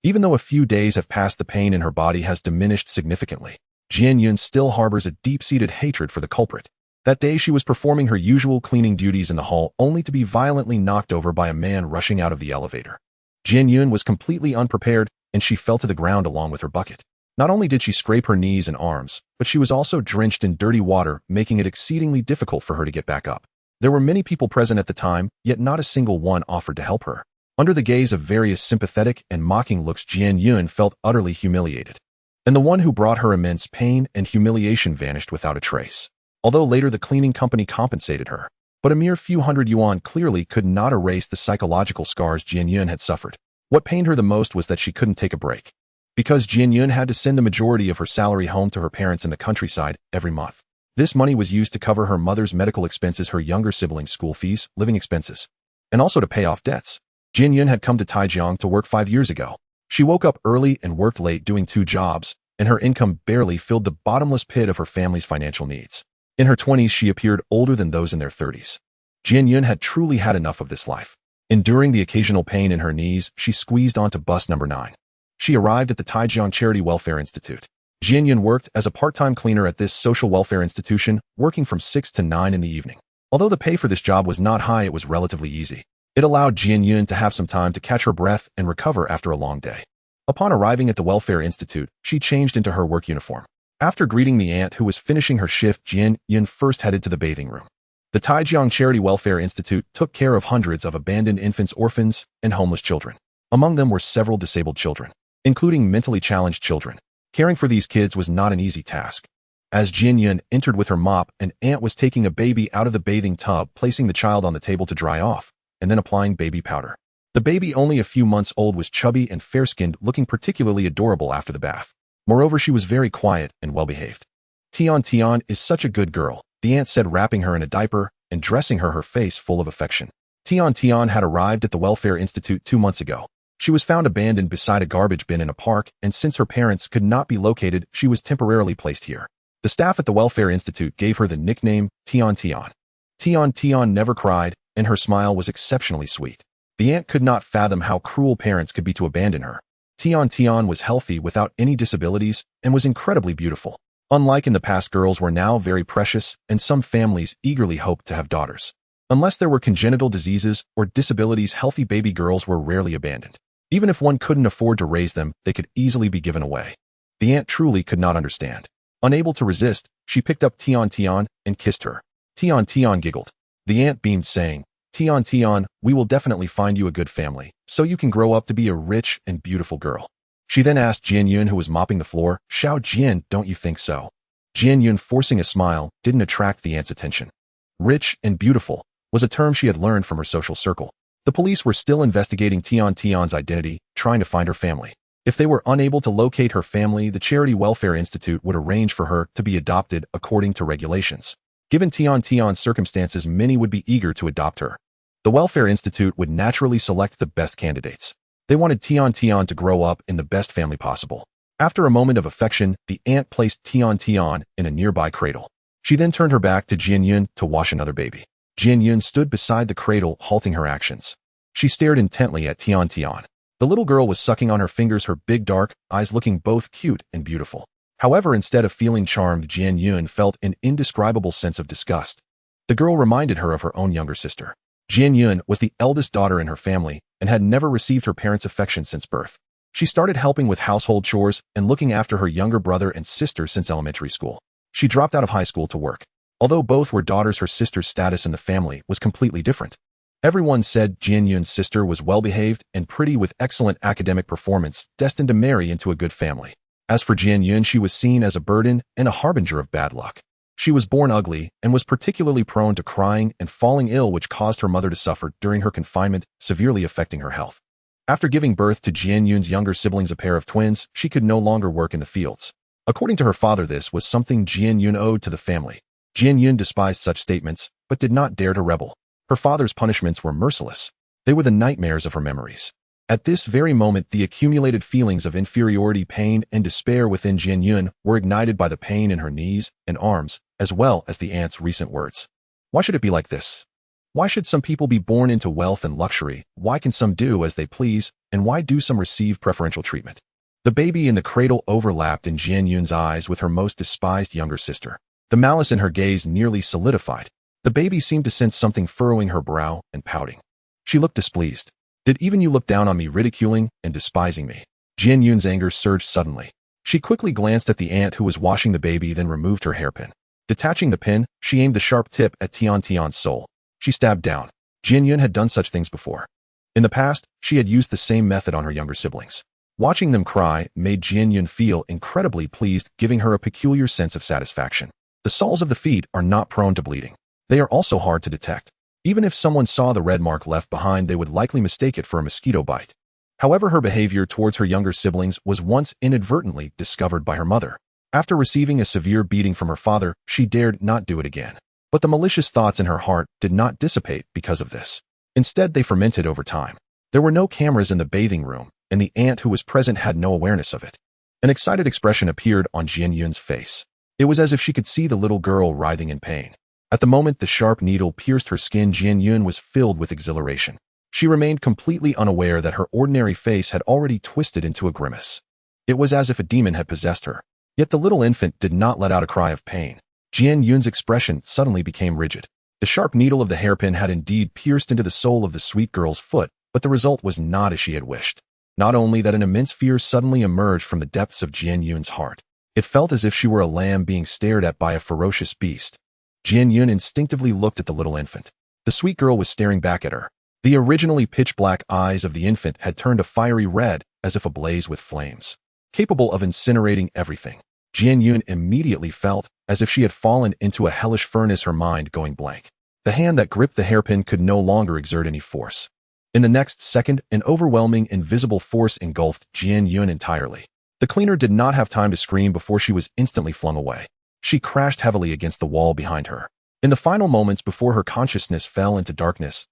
Even though a few days have passed, the pain in her body has diminished significantly. Jian Yun still harbors a deep-seated hatred for the culprit. That day, she was performing her usual cleaning duties in the hall, only to be violently knocked over by a man rushing out of the elevator. Jian Yun was completely unprepared, and she fell to the ground along with her bucket. Not only did she scrape her knees and arms, but she was also drenched in dirty water, making it exceedingly difficult for her to get back up. There were many people present at the time, yet not a single one offered to help her. Under the gaze of various sympathetic and mocking looks, Jian Yun felt utterly humiliated. And the one who brought her immense pain and humiliation vanished without a trace. Although later the cleaning company compensated her. But a mere few hundred yuan clearly could not erase the psychological scars Jian Yun had suffered. What pained her the most was that she couldn't take a break. Because Jian Yun had to send the majority of her salary home to her parents in the countryside every month. This money was used to cover her mother's medical expenses, her younger siblings' school fees, living expenses, and also to pay off debts. Jian Yun had come to Taijiang to work 5 years ago. She woke up early and worked late, doing 2 jobs, and her income barely filled the bottomless pit of her family's financial needs. In her 20s, she appeared older than those in their 30s. Jian Yun had truly had enough of this life. Enduring the occasional pain in her knees, she squeezed onto bus number 9. She arrived at the Taijiang Charity Welfare Institute. Jian Yun worked as a part-time cleaner at this social welfare institution, working from 6 to 9 in the evening. Although the pay for this job was not high, it was relatively easy. It allowed Jian Yun to have some time to catch her breath and recover after a long day. Upon arriving at the Welfare Institute, she changed into her work uniform. After greeting the aunt who was finishing her shift, Jian Yun first headed to the bathing room. The Taijiang Charity Welfare Institute took care of hundreds of abandoned infants, orphans, and homeless children. Among them were several disabled children, including mentally challenged children. Caring for these kids was not an easy task. As Jian Yun entered with her mop, an aunt was taking a baby out of the bathing tub, placing the child on the table to dry off, and then applying baby powder. The baby, only a few months old, was chubby and fair-skinned, looking particularly adorable after the bath. Moreover, she was very quiet and well-behaved. Tian is such a good girl, the aunt said, wrapping her in a diaper and dressing her face full of affection. Tian Tian had arrived at the Welfare Institute 2 months ago. She was found abandoned beside a garbage bin in a park, and since her parents could not be located, she was temporarily placed here. The staff at the Welfare Institute gave her the nickname Tian Tian. Tian Tian never cried, and her smile was exceptionally sweet. The aunt could not fathom how cruel parents could be to abandon her. Tian Tian was healthy without any disabilities and was incredibly beautiful. Unlike in the past, girls were now very precious, and some families eagerly hoped to have daughters. Unless there were congenital diseases or disabilities, healthy baby girls were rarely abandoned. Even if one couldn't afford to raise them, they could easily be given away. The aunt truly could not understand. Unable to resist, she picked up Tian Tian and kissed her. Tian Tian giggled. The aunt beamed, saying, Tian Tian, we will definitely find you a good family, so you can grow up to be a rich and beautiful girl. She then asked Jian Yun, who was mopping the floor, Xiao Jian, don't you think so? Jian Yun, forcing a smile, didn't attract the aunt's attention. Rich and beautiful was a term she had learned from her social circle. The police were still investigating Tian Tian's identity, trying to find her family. If they were unable to locate her family, the Charity Welfare Institute would arrange for her to be adopted according to regulations. Given Tian Tian's circumstances, many would be eager to adopt her. The Welfare Institute would naturally select the best candidates. They wanted Tian Tian to grow up in the best family possible. After a moment of affection, the aunt placed Tian Tian in a nearby cradle. She then turned her back to Jian Yun to wash another baby. Jian Yun stood beside the cradle, halting her actions. She stared intently at Tian Tian. The little girl was sucking on her fingers, her big dark eyes looking both cute and beautiful. However, instead of feeling charmed, Jian Yun felt an indescribable sense of disgust. The girl reminded her of her own younger sister. Jian Yun was the eldest daughter in her family and had never received her parents' affection since birth. She started helping with household chores and looking after her younger brother and sister since elementary school. She dropped out of high school to work. Although both were daughters, her sister's status in the family was completely different. Everyone said Jian Yun's sister was well-behaved and pretty with excellent academic performance, destined to marry into a good family. As for Jian Yun, she was seen as a burden and a harbinger of bad luck. She was born ugly and was particularly prone to crying and falling ill, which caused her mother to suffer during her confinement, severely affecting her health. After giving birth to Jian Yun's younger siblings, a pair of twins, she could no longer work in the fields. According to her father, this was something Jian Yun owed to the family. Jian Yun despised such statements, but did not dare to rebel. Her father's punishments were merciless. They were the nightmares of her memories. At this very moment, the accumulated feelings of inferiority, pain, and despair within Jian Yun were ignited by the pain in her knees and arms, as well as the aunt's recent words. Why should it be like this? Why should some people be born into wealth and luxury? Why can some do as they please? And why do some receive preferential treatment? The baby in the cradle overlapped in Jian Yun's eyes with her most despised younger sister. The malice in her gaze nearly solidified. The baby seemed to sense something, furrowing her brow and pouting. She looked displeased. Did even you look down on me, ridiculing and despising me? Jian Yun's anger surged suddenly. She quickly glanced at the aunt who was washing the baby, then removed her hairpin. Detaching the pin, she aimed the sharp tip at Tian Tian's soul. She stabbed down. Jian Yun had done such things before. In the past, she had used the same method on her younger siblings. Watching them cry made Jian Yun feel incredibly pleased, giving her a peculiar sense of satisfaction. The soles of the feet are not prone to bleeding. They are also hard to detect. Even if someone saw the red mark left behind, they would likely mistake it for a mosquito bite. However, her behavior towards her younger siblings was once inadvertently discovered by her mother. After receiving a severe beating from her father, she dared not do it again. But the malicious thoughts in her heart did not dissipate because of this. Instead, they fermented over time. There were no cameras in the bathing room, and the aunt who was present had no awareness of it. An excited expression appeared on Jian Yun's face. It was as if she could see the little girl writhing in pain. At the moment the sharp needle pierced her skin, Jian Yun was filled with exhilaration. She remained completely unaware that her ordinary face had already twisted into a grimace. It was as if a demon had possessed her. Yet the little infant did not let out a cry of pain. Jian Yun's expression suddenly became rigid. The sharp needle of the hairpin had indeed pierced into the sole of the sweet girl's foot, but the result was not as she had wished. Not only that, an immense fear suddenly emerged from the depths of Jian Yun's heart. It felt as if she were a lamb being stared at by a ferocious beast. Jian Yun instinctively looked at the little infant. The sweet girl was staring back at her. The originally pitch-black eyes of the infant had turned a fiery red, as if ablaze with flames. Capable of incinerating everything, Jian Yun immediately felt as if she had fallen into a hellish furnace, her mind going blank. The hand that gripped the hairpin could no longer exert any force. In the next second, an overwhelming, invisible force engulfed Jian Yun entirely. The cleaner did not have time to scream before she was instantly flung away. She crashed heavily against the wall behind her. In the final moments before her consciousness fell into darkness,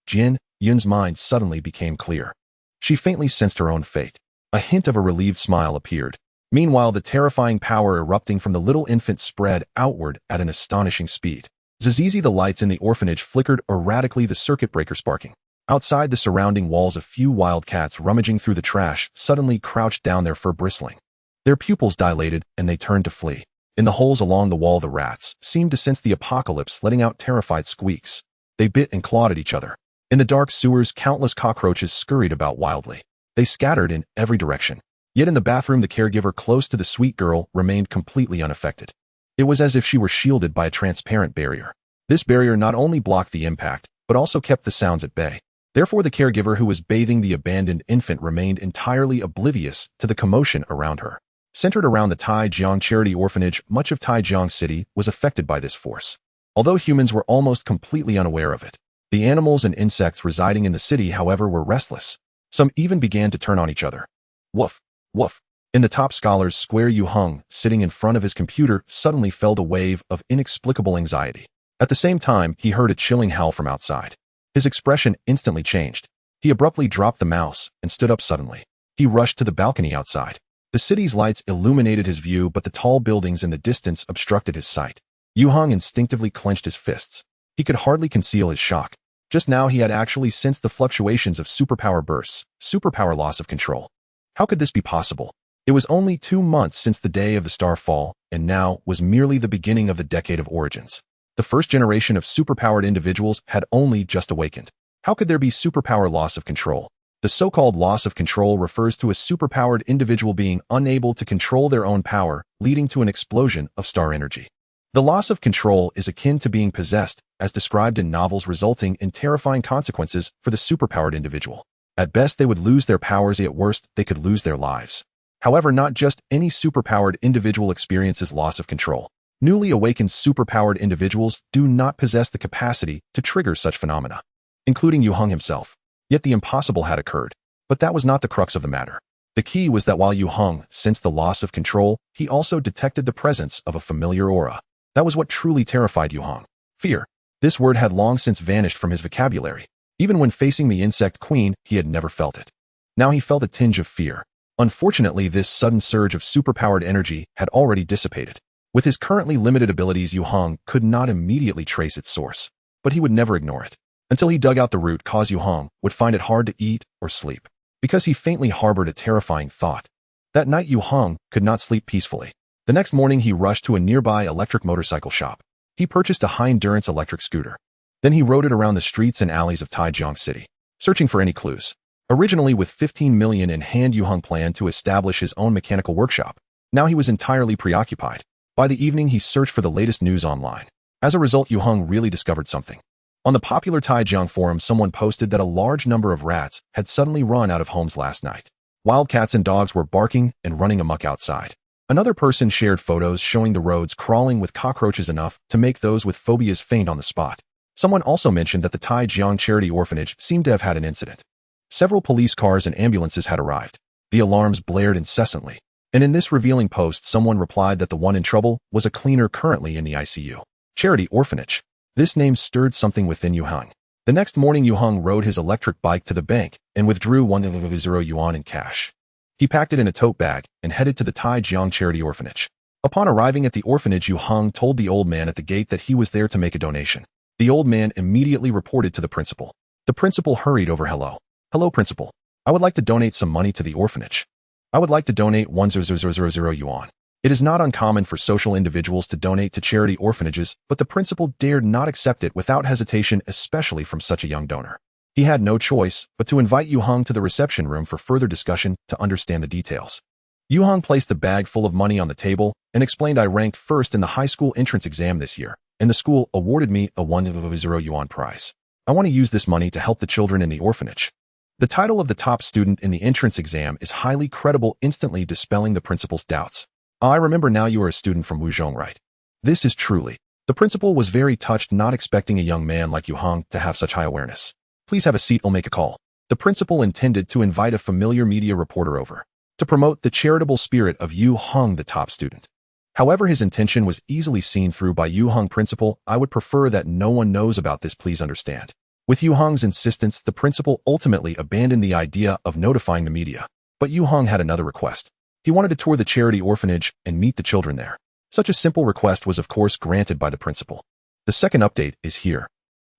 Yun's mind suddenly became clear. She faintly sensed her own fate. A hint of a relieved smile appeared. Meanwhile, the terrifying power erupting from the little infant spread outward at an astonishing speed. Zizi, the lights in the orphanage flickered erratically, the circuit breaker sparking. Outside the surrounding walls, a few wild cats rummaging through the trash suddenly crouched down, their fur bristling. Their pupils dilated, and they turned to flee. In the holes along the wall, the rats seemed to sense the apocalypse, letting out terrified squeaks. They bit and clawed at each other. In the dark sewers, countless cockroaches scurried about wildly. They scattered in every direction. Yet in the bathroom, the caregiver close to the sweet girl remained completely unaffected. It was as if she were shielded by a transparent barrier. This barrier not only blocked the impact, but also kept the sounds at bay. Therefore, the caregiver who was bathing the abandoned infant remained entirely oblivious to the commotion around her. Centered around the Taijiang Charity Orphanage, much of Taijiang City was affected by this force. Although humans were almost completely unaware of it, the animals and insects residing in the city, however, were restless. Some even began to turn on each other. Woof, woof. In the top scholar's square, Yue Heng, sitting in front of his computer, suddenly felt a wave of inexplicable anxiety. At the same time, he heard a chilling howl from outside. His expression instantly changed. He abruptly dropped the mouse and stood up suddenly. He rushed to the balcony outside. The city's lights illuminated his view, but the tall buildings in the distance obstructed his sight. Yue Heng instinctively clenched his fists. He could hardly conceal his shock. Just now he had actually sensed the fluctuations of superpower bursts, superpower loss of control. How could this be possible? It was only 2 months since the day of the star fall, and now was merely the beginning of the decade of origins. The first generation of superpowered individuals had only just awakened. How could there be superpower loss of control? The so-called loss of control refers to a superpowered individual being unable to control their own power, leading to an explosion of star energy. The loss of control is akin to being possessed, as described in novels, resulting in terrifying consequences for the superpowered individual. At best, they would lose their powers, at worst, they could lose their lives. However, not just any superpowered individual experiences loss of control. Newly awakened superpowered individuals do not possess the capacity to trigger such phenomena, including Yue Heng himself. Yet the impossible had occurred. But that was not the crux of the matter. The key was that while Yue Heng sensed the loss of control, he also detected the presence of a familiar aura. That was what truly terrified Yue Heng. Fear. This word had long since vanished from his vocabulary. Even when facing the insect queen, he had never felt it. Now he felt a tinge of fear. Unfortunately, this sudden surge of superpowered energy had already dissipated. With his currently limited abilities, Yue Heng could not immediately trace its source. But he would never ignore it. Until he dug out the root cause, Yue Heng would find it hard to eat or sleep. Because he faintly harbored a terrifying thought. That night, Yue Heng could not sleep peacefully. The next morning, he rushed to a nearby electric motorcycle shop. He purchased a high-endurance electric scooter. Then he rode it around the streets and alleys of Taijiang City, searching for any clues. Originally with 15 million in hand, Yue Heng planned to establish his own mechanical workshop. Now he was entirely preoccupied. By the evening, he searched for the latest news online. As a result, Yue Heng really discovered something. On the popular Taijiang forum, someone posted that a large number of rats had suddenly run out of homes last night. Wild cats and dogs were barking and running amok outside. Another person shared photos showing the roads crawling with cockroaches enough to make those with phobias faint on the spot. Someone also mentioned that the Taijiang Charity Orphanage seemed to have had an incident. Several police cars and ambulances had arrived. The alarms blared incessantly. And in this revealing post, someone replied that the one in trouble was a cleaner currently in the ICU. Charity Orphanage. This name stirred something within Yue Heng. The next morning, Yue Heng rode his electric bike to the bank and withdrew 100 yuan in cash. He packed it in a tote bag and headed to the Taijiang Charity Orphanage. Upon arriving at the orphanage, Yue Heng told the old man at the gate that he was there to make a donation. The old man immediately reported to the principal. The principal hurried over. Hello, principal. I would like to donate some money to the orphanage. I would like to donate 100,000 yuan. It is not uncommon for social individuals to donate to charity orphanages, but the principal dared not accept it without hesitation, especially from such a young donor. He had no choice but to invite Yue Heng to the reception room for further discussion to understand the details. Yue Heng placed the bag full of money on the table and explained, I ranked first in the high school entrance exam this year, and the school awarded me a 100 yuan prize. I want to use this money to help the children in the orphanage. The title of the top student in the entrance exam is highly credible, instantly dispelling the principal's doubts. I remember now, you are a student from Wuzhong, right? This is truly. The principal was very touched, not expecting a young man like Yue Heng to have such high awareness. Please have a seat, I'll make a call. The principal intended to invite a familiar media reporter over to promote the charitable spirit of Yue Heng, the top student. However, his intention was easily seen through by Yue Heng. Principal, I would prefer that no one knows about this, please understand. With Yue Heng's insistence, the principal ultimately abandoned the idea of notifying the media. But Yue Heng had another request. He wanted to tour the charity orphanage and meet the children there. Such a simple request was of course granted by the principal. The second update is here.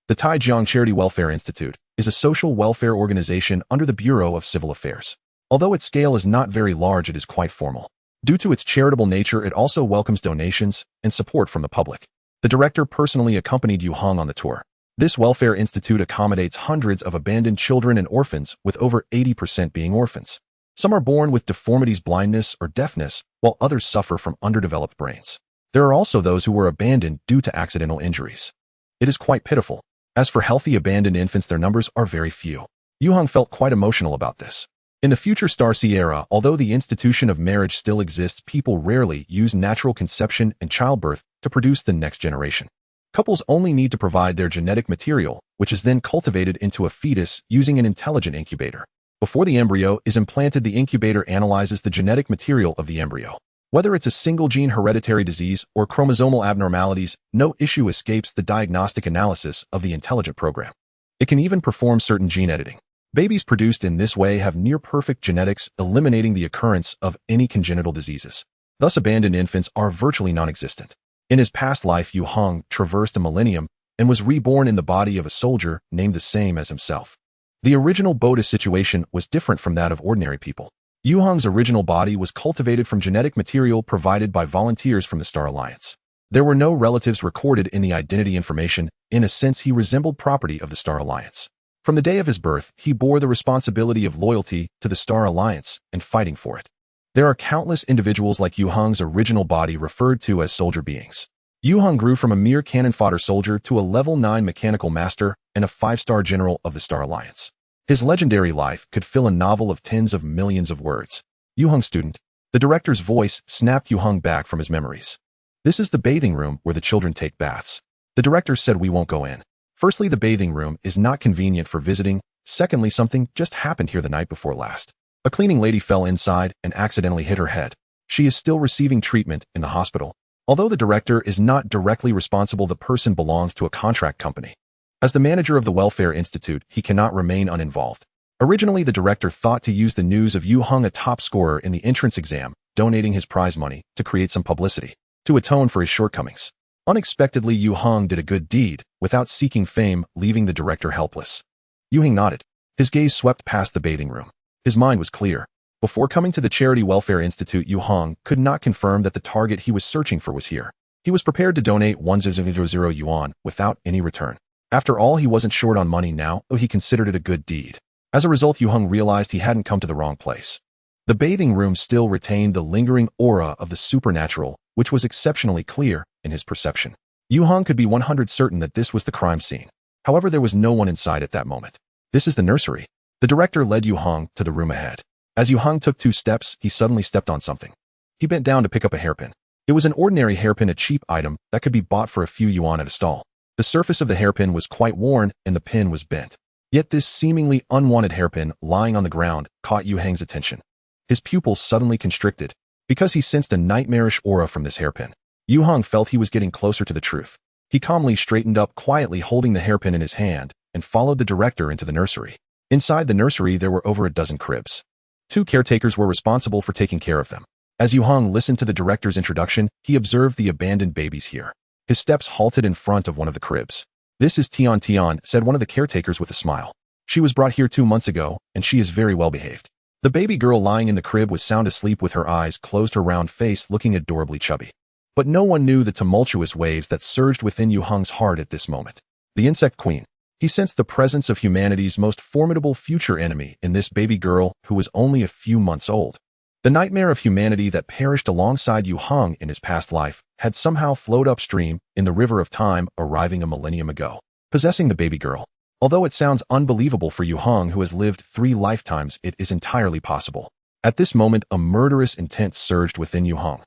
The Taijiang Charity Welfare Institute is a social welfare organization under the Bureau of Civil Affairs. Although its scale is not very large, it is quite formal. Due to its charitable nature, it also welcomes donations and support from the public. The director personally accompanied Yue Heng on the tour. This welfare institute accommodates hundreds of abandoned children and orphans, with over 80% being orphans. Some are born with deformities, blindness, or deafness, while others suffer from underdeveloped brains. There are also those who were abandoned due to accidental injuries. It is quite pitiful. As for healthy abandoned infants, their numbers are very few. Yue Heng felt quite emotional about this. In the future Starcy era, although the institution of marriage still exists, people rarely use natural conception and childbirth to produce the next generation. Couples only need to provide their genetic material, which is then cultivated into a fetus using an intelligent incubator. Before the embryo is implanted, the incubator analyzes the genetic material of the embryo. Whether it's a single-gene hereditary disease or chromosomal abnormalities, no issue escapes the diagnostic analysis of the intelligent program. It can even perform certain gene editing. Babies produced in this way have near-perfect genetics, eliminating the occurrence of any congenital diseases. Thus, abandoned infants are virtually non-existent. In his past life, Yue Heng traversed a millennium and was reborn in the body of a soldier named the same as himself. The original Boda situation was different from that of ordinary people. Yue Heng's original body was cultivated from genetic material provided by volunteers from the Star Alliance. There were no relatives recorded in the identity information. In a sense, he resembled property of the Star Alliance. From the day of his birth, he bore the responsibility of loyalty to the Star Alliance and fighting for it. There are countless individuals like Yue Heng's original body referred to as soldier beings. Yue Heng grew from a mere cannon fodder soldier to a level 9 mechanical master and a 5-star general of the Star Alliance. His legendary life could fill a novel of tens of millions of words. Yue Heng student. The director's voice snapped Yue Heng back from his memories. This is the bathing room where the children take baths. The director said we won't go in. Firstly, the bathing room is not convenient for visiting. Secondly, something just happened here the night before last. A cleaning lady fell inside and accidentally hit her head. She is still receiving treatment in the hospital. Although the director is not directly responsible, the person belongs to a contract company. As the manager of the Welfare Institute, he cannot remain uninvolved. Originally, the director thought to use the news of Yue Heng, a top scorer in the entrance exam, donating his prize money to create some publicity, to atone for his shortcomings. Unexpectedly, Yue Heng did a good deed, without seeking fame, leaving the director helpless. Yue Heng nodded. His gaze swept past the bathing room. His mind was clear. Before coming to the Charity Welfare Institute, Yue Heng could not confirm that the target he was searching for was here. He was prepared to donate 1,000 yuan without any return. After all, he wasn't short on money now, though he considered it a good deed. As a result, Yue Heng realized he hadn't come to the wrong place. The bathing room still retained the lingering aura of the supernatural, which was exceptionally clear in his perception. Yue Heng could be 100% certain that this was the crime scene. However, there was no one inside at that moment. This is the nursery. The director led Yue Heng to the room ahead. As Yue Heng took 2 steps, he suddenly stepped on something. He bent down to pick up a hairpin. It was an ordinary hairpin, a cheap item that could be bought for a few yuan at a stall. The surface of the hairpin was quite worn and the pin was bent. Yet this seemingly unwanted hairpin lying on the ground caught Yue Heng's attention. His pupils suddenly constricted because he sensed a nightmarish aura from this hairpin. Yue Heng felt he was getting closer to the truth. He calmly straightened up, quietly holding the hairpin in his hand, and followed the director into the nursery. Inside the nursery, there were over a dozen cribs. 2 caretakers were responsible for taking care of them. As Yue Heng listened to the director's introduction, he observed the abandoned babies here. His steps halted in front of one of the cribs. "This is Tian," said one of the caretakers with a smile. "She was brought here 2 months ago, and she is very well behaved." The baby girl lying in the crib was sound asleep with her eyes closed, her round face looking adorably chubby. But no one knew the tumultuous waves that surged within Yue Heng's heart at this moment. The Insect Queen. He sensed the presence of humanity's most formidable future enemy in this baby girl who was only a few months old. The nightmare of humanity that perished alongside Yue Heng in his past life had somehow flowed upstream in the river of time, arriving a millennium ago, possessing the baby girl. Although it sounds unbelievable for Yue Heng, who has lived 3 lifetimes, it is entirely possible. At this moment, a murderous intent surged within Yue Heng.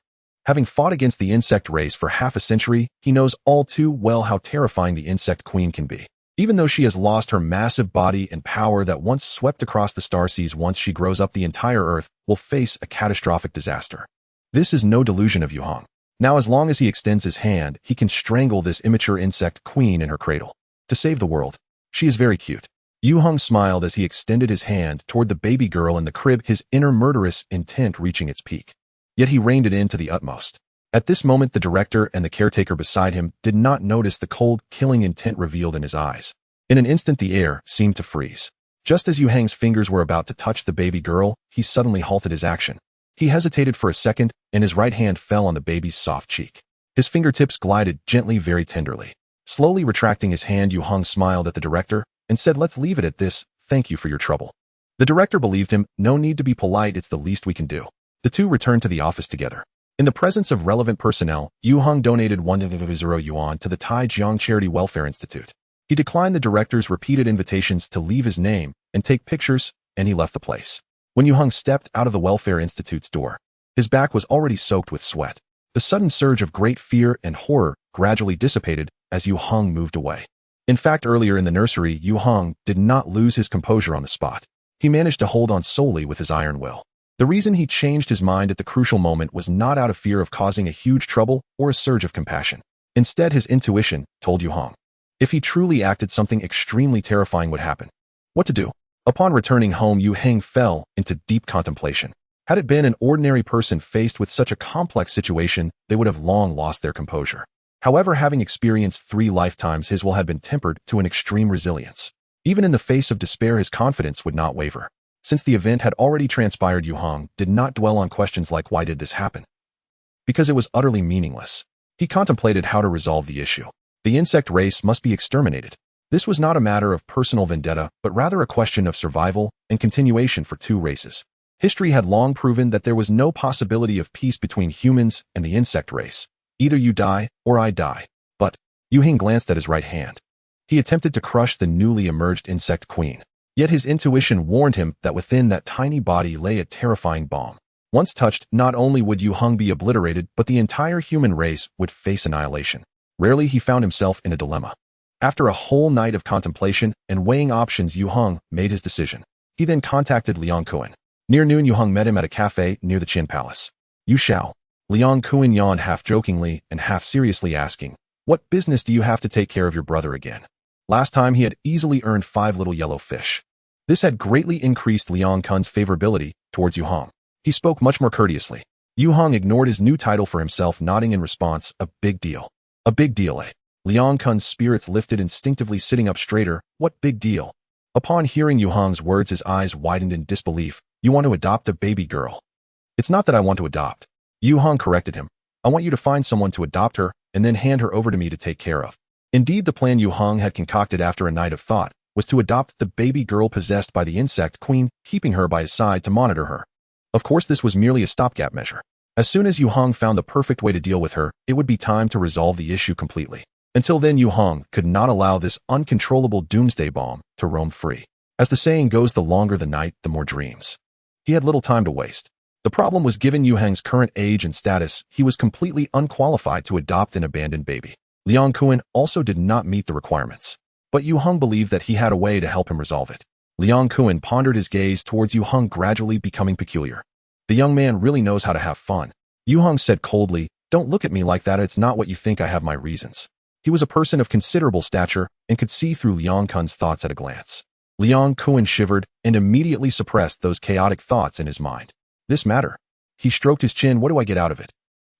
Having fought against the insect race for half a century, he knows all too well how terrifying the Insect Queen can be. Even though she has lost her massive body and power that once swept across the star seas, once she grows up, the entire Earth will face a catastrophic disaster. This is no delusion of Yue Heng. Now as long as he extends his hand, he can strangle this immature insect queen in her cradle. To save the world. She is very cute. Yue Heng smiled as he extended his hand toward the baby girl in the crib, his inner murderous intent reaching its peak. Yet he reined it in to the utmost. At this moment the director and the caretaker beside him did not notice the cold, killing intent revealed in his eyes. In an instant the air seemed to freeze. Just as Yue Heng's fingers were about to touch the baby girl, he suddenly halted his action. He hesitated for a second, and his right hand fell on the baby's soft cheek. His fingertips glided gently, very tenderly. Slowly retracting his hand, Yue Heng smiled at the director and said, "Let's leave it at this, thank you for your trouble." The director believed him, "No need to be polite, it's the least we can do." The two returned to the office together. In the presence of relevant personnel, Yue Heng donated 1,000 yuan to the Taijiang Charity Welfare Institute. He declined the director's repeated invitations to leave his name and take pictures, and he left the place. When Yue Heng stepped out of the Welfare Institute's door, his back was already soaked with sweat. The sudden surge of great fear and horror gradually dissipated as Yue Heng moved away. In fact, earlier in the nursery, Yue Heng did not lose his composure on the spot. He managed to hold on solely with his iron will. The reason he changed his mind at the crucial moment was not out of fear of causing a huge trouble or a surge of compassion. Instead, his intuition told Yue Heng, if he truly acted, something extremely terrifying would happen. What to do? Upon returning home, Yue Heng fell into deep contemplation. Had it been an ordinary person faced with such a complex situation, they would have long lost their composure. However, having experienced 3 lifetimes, his will had been tempered to an extreme resilience. Even in the face of despair, his confidence would not waver. Since the event had already transpired, Yue Heng did not dwell on questions like why did this happen? Because it was utterly meaningless. He contemplated how to resolve the issue. The insect race must be exterminated. This was not a matter of personal vendetta, but rather a question of survival and continuation for 2 races. History had long proven that there was no possibility of peace between humans and the insect race. Either you die or I die. But Yue Heng glanced at his right hand. He attempted to crush the newly emerged insect queen. Yet his intuition warned him that within that tiny body lay a terrifying bomb. Once touched, not only would Yue Heng be obliterated, but the entire human race would face annihilation. Rarely he found himself in a dilemma. After a whole night of contemplation and weighing options, Yue Heng made his decision. He then contacted Liang Kuan. Near noon, Yue Heng met him at a cafe near the Qin Palace. "You shall." Liang Kuan yawned half jokingly and half seriously, asking, "What business do you have to take care of your brother again? Last time he had easily earned 5 little yellow fish." This had greatly increased Liang Kuan's favorability towards Yue Heng. He spoke much more courteously. Yue Heng ignored his new title for himself, nodding in response, "A big deal." "A big deal, eh?" Liang Kuan's spirits lifted, instinctively sitting up straighter. "What big deal?" Upon hearing Yue Heng's words, his eyes widened in disbelief. "You want to adopt a baby girl?" "It's not that I want to adopt." Yue Heng corrected him. "I want you to find someone to adopt her and then hand her over to me to take care of." Indeed, the plan Yue Heng had concocted after a night of thought was to adopt the baby girl possessed by the insect queen, keeping her by his side to monitor her. Of course, this was merely a stopgap measure. As soon as Yue Heng found the perfect way to deal with her, it would be time to resolve the issue completely. Until then, Yue Heng could not allow this uncontrollable doomsday bomb to roam free. As the saying goes, the longer the night, the more dreams. He had little time to waste. The problem was, given Yue Heng's current age and status, he was completely unqualified to adopt an abandoned baby. Liang Kuan also did not meet the requirements. But Yue Heng believed that he had a way to help him resolve it. Liang Kuan pondered, his gaze towards Yue Heng gradually becoming peculiar. "The young man really knows how to have fun." Yue Heng said coldly, "Don't look at me like that, it's not what you think, I have my reasons." He was a person of considerable stature and could see through Liang Kuan's thoughts at a glance. Liang Kuan shivered and immediately suppressed those chaotic thoughts in his mind. "This matter." He stroked his chin. "What do I get out of it?"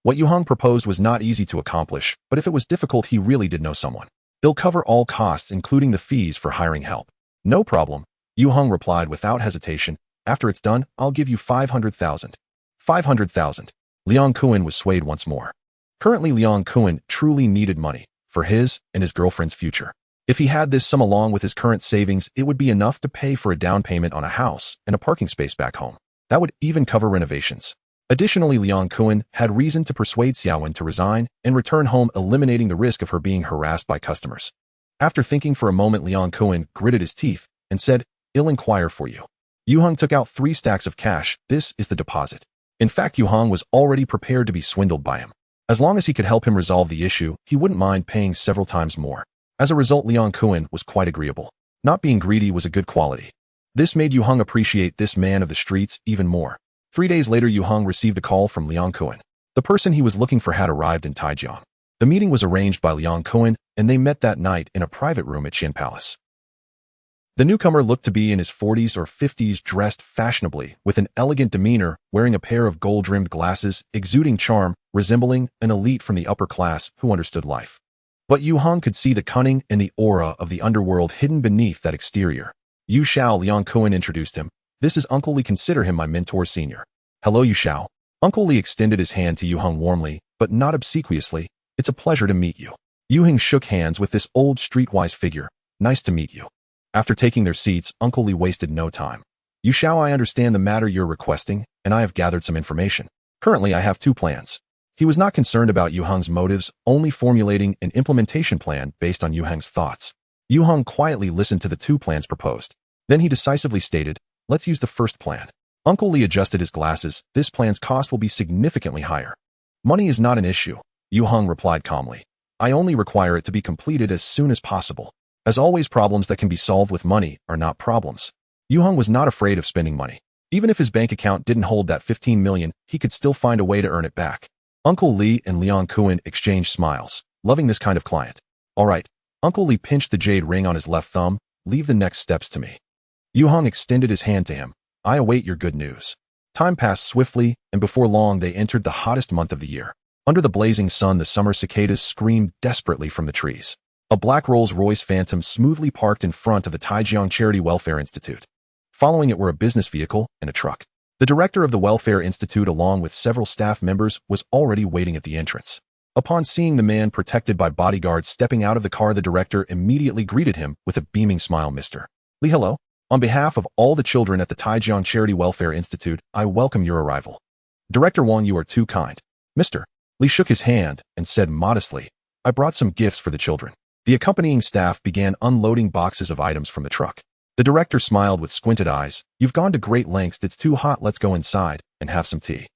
What Yue Heng proposed was not easy to accomplish, but if it was difficult, he really did know someone. "They'll cover all costs, including the fees for hiring help." "No problem," Yue Heng replied without hesitation. "After it's done, I'll give you 500,000. 500,000. Liang Kuan was swayed once more. Currently, Liang Kuan truly needed money for his and his girlfriend's future. If he had this sum along with his current savings, it would be enough to pay for a down payment on a house and a parking space back home. That would even cover renovations. Additionally, Liang Kuan had reason to persuade Xiaowen to resign and return home, eliminating the risk of her being harassed by customers. After thinking for a moment, Liang Kuan gritted his teeth and said, "I'll inquire for you." Yue Heng took out 3 stacks of cash. "This is the deposit." In fact, Yue Heng was already prepared to be swindled by him. As long as he could help him resolve the issue, he wouldn't mind paying several times more. As a result, Liang Kuan was quite agreeable. Not being greedy was a good quality. This made Yue Heng appreciate this man of the streets even more. 3 days later, Yue Heng received a call from Liang Kuan. The person he was looking for had arrived in Taijiang. The meeting was arranged by Liang Cohen, and they met that night in a private room at Qin Palace. The newcomer looked to be in his 40s or 50s, dressed fashionably, with an elegant demeanor, wearing a pair of gold-rimmed glasses, exuding charm, resembling an elite from the upper class who understood life. But Yue Heng could see the cunning and the aura of the underworld hidden beneath that exterior. Yu Xiao, Liang Cohen introduced him. This is Uncle Li. Consider him my mentor senior. Hello, Yu Xiao. Uncle Li extended his hand to Yue Heng warmly, but not obsequiously. It's a pleasure to meet you. Yue Heng shook hands with this old streetwise figure. Nice to meet you. After taking their seats, Uncle Li wasted no time. Yu Xiao, I understand the matter you're requesting, and I have gathered some information. Currently, I have 2 plans. He was not concerned about Yue Heng's motives, only formulating an implementation plan based on Yue Heng's thoughts. Yue Heng quietly listened to the 2 plans proposed. Then he decisively stated, let's use the first plan. Uncle Li adjusted his glasses. This plan's cost will be significantly higher. Money is not an issue, Yue Heng replied calmly. I only require it to be completed as soon as possible. As always, problems that can be solved with money are not problems. Yue Heng was not afraid of spending money. Even if his bank account didn't hold that 15 million, he could still find a way to earn it back. Uncle Li and Liang Kuan exchanged smiles, loving this kind of client. All right. Uncle Li pinched the jade ring on his left thumb. Leave the next steps to me. Yue Heng extended his hand to him. I await your good news. Time passed swiftly, and before long they entered the hottest month of the year. Under the blazing sun, the summer cicadas screamed desperately from the trees. A black Rolls-Royce Phantom smoothly parked in front of the Taijiang Charity Welfare Institute. Following it were a business vehicle and a truck. The director of the Welfare Institute, along with several staff members, was already waiting at the entrance. Upon seeing the man protected by bodyguards stepping out of the car, the director immediately greeted him with a beaming smile. Mr. Li, hello. On behalf of all the children at the Taijiang Charity Welfare Institute, I welcome your arrival. Director Wang, you are too kind. Mr. Li shook his hand and said modestly, I brought some gifts for the children. The accompanying staff began unloading boxes of items from the truck. The director smiled with squinted eyes. You've gone to great lengths. It's too hot. Let's go inside and have some tea.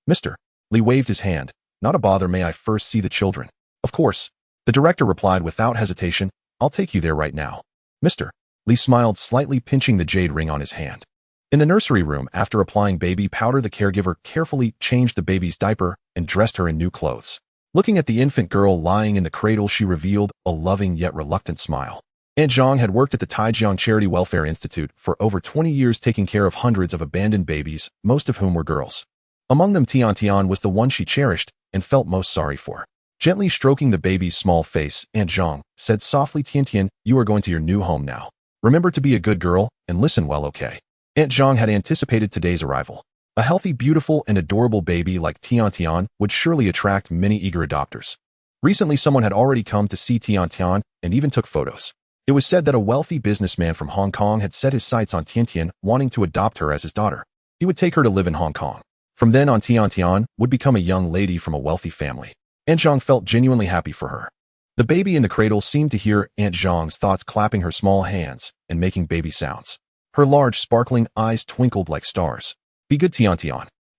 Mr. Li waved his hand. Not a bother. May I first see the children? Of course. The director replied without hesitation. I'll take you there right now. Mr. Li smiled slightly, pinching the jade ring on his hand. In the nursery room, after applying baby powder, the caregiver carefully changed the baby's diaper and dressed her in new clothes. Looking at the infant girl lying in the cradle, she revealed a loving yet reluctant smile. Aunt Zhang had worked at the Taijiang Charity Welfare Institute for over 20 years, taking care of hundreds of abandoned babies, most of whom were girls. Among them, Tian was the one she cherished and felt most sorry for. Gently stroking the baby's small face, Aunt Zhang said softly, Tian, you are going to your new home now. Remember to be a good girl and listen well, okay? Aunt Zhang had anticipated today's arrival. A healthy, beautiful, and adorable baby like Tian would surely attract many eager adopters. Recently, someone had already come to see Tian and even took photos. It was said that a wealthy businessman from Hong Kong had set his sights on Tian, wanting to adopt her as his daughter. He would take her to live in Hong Kong. From then on, Tian would become a young lady from a wealthy family. Aunt Zhang felt genuinely happy for her. The baby in the cradle seemed to hear Aunt Zhang's thoughts, clapping her small hands and making baby sounds. Her large, sparkling eyes twinkled like stars. Be good, Tian.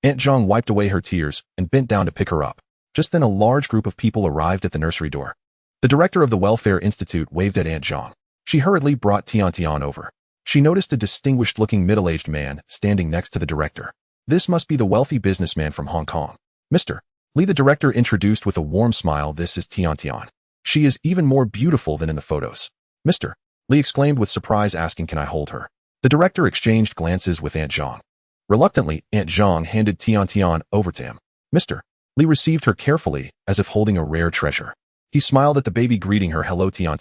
Aunt Zhang wiped away her tears and bent down to pick her up. Just then a large group of people arrived at the nursery door. The director of the Welfare Institute waved at Aunt Zhang. She hurriedly brought Tian over. She noticed a distinguished-looking middle-aged man standing next to the director. This must be the wealthy businessman from Hong Kong. Mr. Li, the director introduced with a warm smile. This is Tian. She is even more beautiful than in the photos. Mr. Li exclaimed with surprise, asking, can I hold her? The director exchanged glances with Aunt Zhang. Reluctantly, Aunt Zhang handed Tian over to him. Mr. Li received her carefully, as if holding a rare treasure. He smiled at the baby, greeting her, hello, Tian.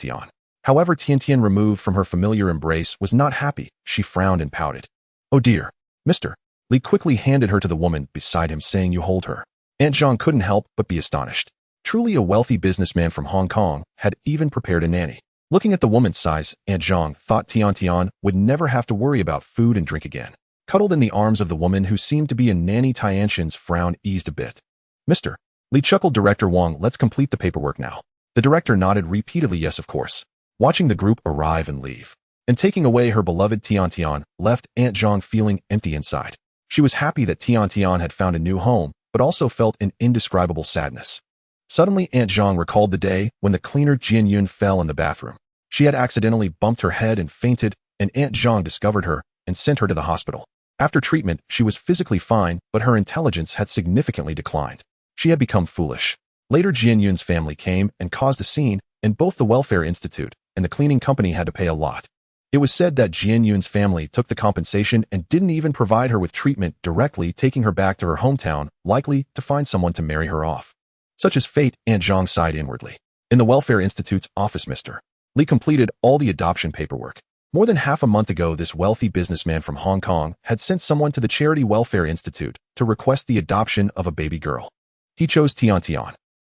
However, Tian, removed from her familiar embrace, was not happy. She frowned and pouted. Oh dear. Mr. Li quickly handed her to the woman beside him, saying, you hold her. Aunt Zhang couldn't help but be astonished. Truly a wealthy businessman from Hong Kong had even prepared a nanny. Looking at the woman's size, Aunt Zhang thought Tian would never have to worry about food and drink again. Cuddled in the arms of the woman who seemed to be a nanny, Tian's frown eased a bit. Mr. Li chuckled. Director Wang, let's complete the paperwork now. The director nodded repeatedly, yes, of course. Watching the group arrive and leave, and taking away her beloved Tian, left Aunt Zhang feeling empty inside. She was happy that Tian had found a new home, but also felt an indescribable sadness. Suddenly, Aunt Zhang recalled the day when the cleaner Jian Yun fell in the bathroom. She had accidentally bumped her head and fainted, and Aunt Zhang discovered her and sent her to the hospital. After treatment, she was physically fine, but her intelligence had significantly declined. She had become foolish. Later, Jian Yun's family came and caused a scene, and both the Welfare Institute and the cleaning company had to pay a lot. It was said that Jian Yun's family took the compensation and didn't even provide her with treatment directly, taking her back to her hometown, likely to find someone to marry her off. Such as fate, Aunt Zhang sighed inwardly. In the Welfare Institute's office, Mr. Li completed all the adoption paperwork. More than half a month ago, this wealthy businessman from Hong Kong had sent someone to the Charity Welfare Institute to request the adoption of a baby girl. He chose Tian.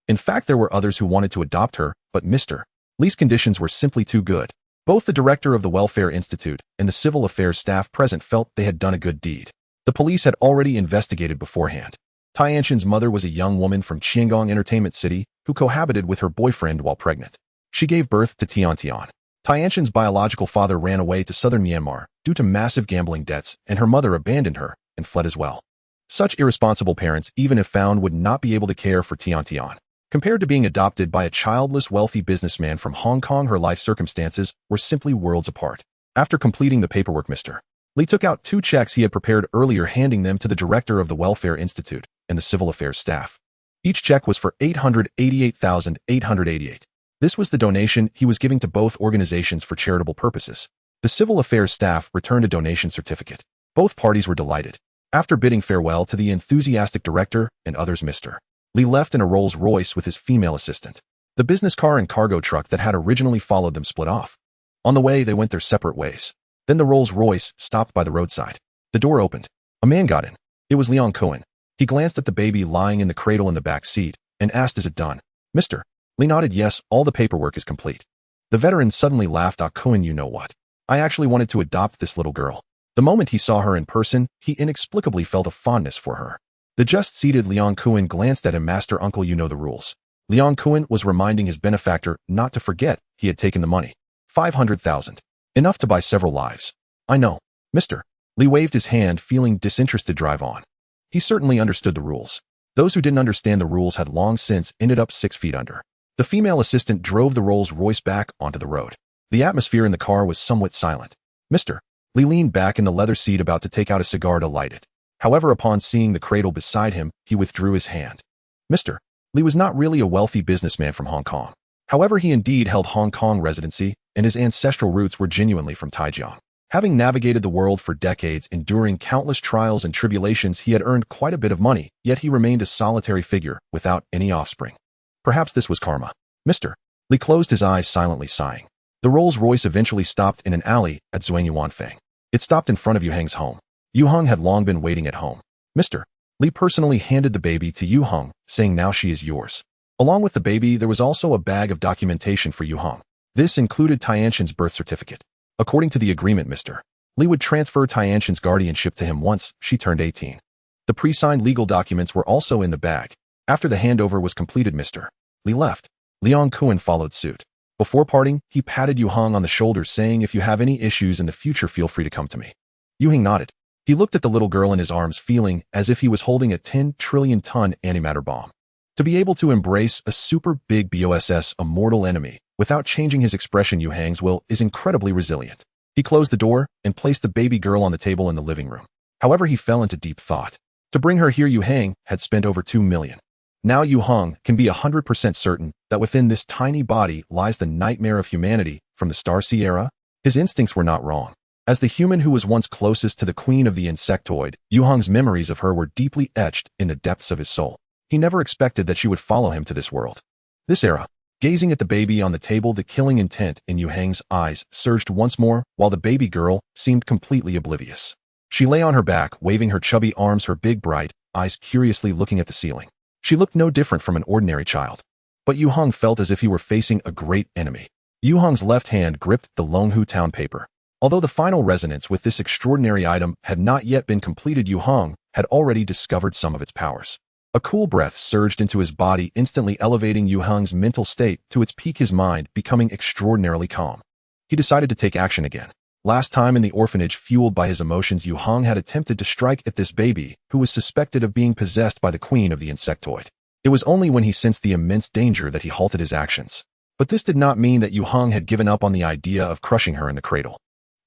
In fact, there were others who wanted to adopt her, but Mr. Li's conditions were simply too good. Both the director of the Welfare Institute and the civil affairs staff present felt they had done a good deed. The police had already investigated beforehand. Tianxin's mother was a young woman from Qiangong Entertainment City who cohabited with her boyfriend while pregnant. She gave birth to Tian. Tianxin's biological father ran away to southern Myanmar due to massive gambling debts, and her mother abandoned her and fled as well. Such irresponsible parents, even if found, would not be able to care for Tian. Compared to being adopted by a childless wealthy businessman from Hong Kong, her life circumstances were simply worlds apart. After completing the paperwork, Mr. Li took out 2 checks he had prepared earlier, handing them to the director of the Welfare Institute and the civil affairs staff. Each check was for 888,888. This was the donation he was giving to both organizations for charitable purposes. The civil affairs staff returned a donation certificate. Both parties were delighted. After bidding farewell to the enthusiastic director and others, Mr. Li left in a Rolls-Royce with his female assistant. The business car and cargo truck that had originally followed them split off. On the way, they went their separate ways. Then the Rolls-Royce stopped by the roadside. The door opened. A man got in. It was Liang Cohen. He glanced at the baby lying in the cradle in the back seat and asked, "Is it done?" Mr. Li nodded, "Yes, all the paperwork is complete." The veteran suddenly laughed. Cohen, you know what? I actually wanted to adopt this little girl. The moment he saw her in person, he inexplicably felt a fondness for her. The just-seated Liang Cohen glanced at him. "Master Uncle, you know the rules." Liang Cohen was reminding his benefactor not to forget he had taken the money. 500,000. Enough to buy several lives. I know. Mr. Li waved his hand, feeling disinterested. Drive on. He certainly understood the rules. Those who didn't understand the rules had long since ended up 6 feet under. The female assistant drove the Rolls-Royce back onto the road. The atmosphere in the car was somewhat silent. Mr. Li leaned back in the leather seat, about to take out a cigar to light it. However, upon seeing the cradle beside him, he withdrew his hand. Mr. Li was not really a wealthy businessman from Hong Kong. However, he indeed held Hong Kong residency, and his ancestral roots were genuinely from Taijiang. Having navigated the world for decades, enduring countless trials and tribulations, he had earned quite a bit of money, yet he remained a solitary figure without any offspring. Perhaps this was karma. Mr. Li closed his eyes, silently sighing. The Rolls-Royce eventually stopped in an alley at Wufeng. It stopped in front of Yue Heng's home. Yue Heng had long been waiting at home. Mr. Li personally handed the baby to Yue Heng, saying, "Now she is yours." Along with the baby, there was also a bag of documentation for Yue Heng. This included Tianxin's birth certificate. According to the agreement, Mr. Li would transfer Tianxin's guardianship to him once she turned 18. The pre-signed legal documents were also in the bag. After the handover was completed, Mr. Li left. Liang Cohen followed suit. Before parting, he patted Yue Heng on the shoulder, saying, "If you have any issues in the future, feel free to come to me." Yue Heng nodded. He looked at the little girl in his arms, feeling as if he was holding a 10 trillion-ton antimatter bomb. To be able to embrace a super big boss, a mortal enemy, without changing his expression, Yue Heng's will is incredibly resilient. He closed the door and placed the baby girl on the table in the living room. However, he fell into deep thought. To bring her here, Yue Heng had spent over 2 million. Now Yue Heng can be 100% certain that within this tiny body lies the nightmare of humanity from the Starsea era. His instincts were not wrong. As the human who was once closest to the queen of the insectoid, Yue Heng's memories of her were deeply etched in the depths of his soul. He never expected that she would follow him to this world. This era. Gazing at the baby on the table, the killing intent in Yue Heng's eyes surged once more, while the baby girl seemed completely oblivious. She lay on her back, waving her chubby arms, her big bright eyes curiously looking at the ceiling. She looked no different from an ordinary child. But Yue Heng felt as if he were facing a great enemy. Yue Heng's left hand gripped the Longhu Town paper. Although the final resonance with this extraordinary item had not yet been completed, Yue Heng had already discovered some of its powers. A cool breath surged into his body, instantly elevating Yue Heng's mental state to its peak, his mind becoming extraordinarily calm. He decided to take action again. Last time in the orphanage, fueled by his emotions, Yue Heng had attempted to strike at this baby, who was suspected of being possessed by the queen of the insectoid. It was only when he sensed the immense danger that he halted his actions. But this did not mean that Yue Heng had given up on the idea of crushing her in the cradle.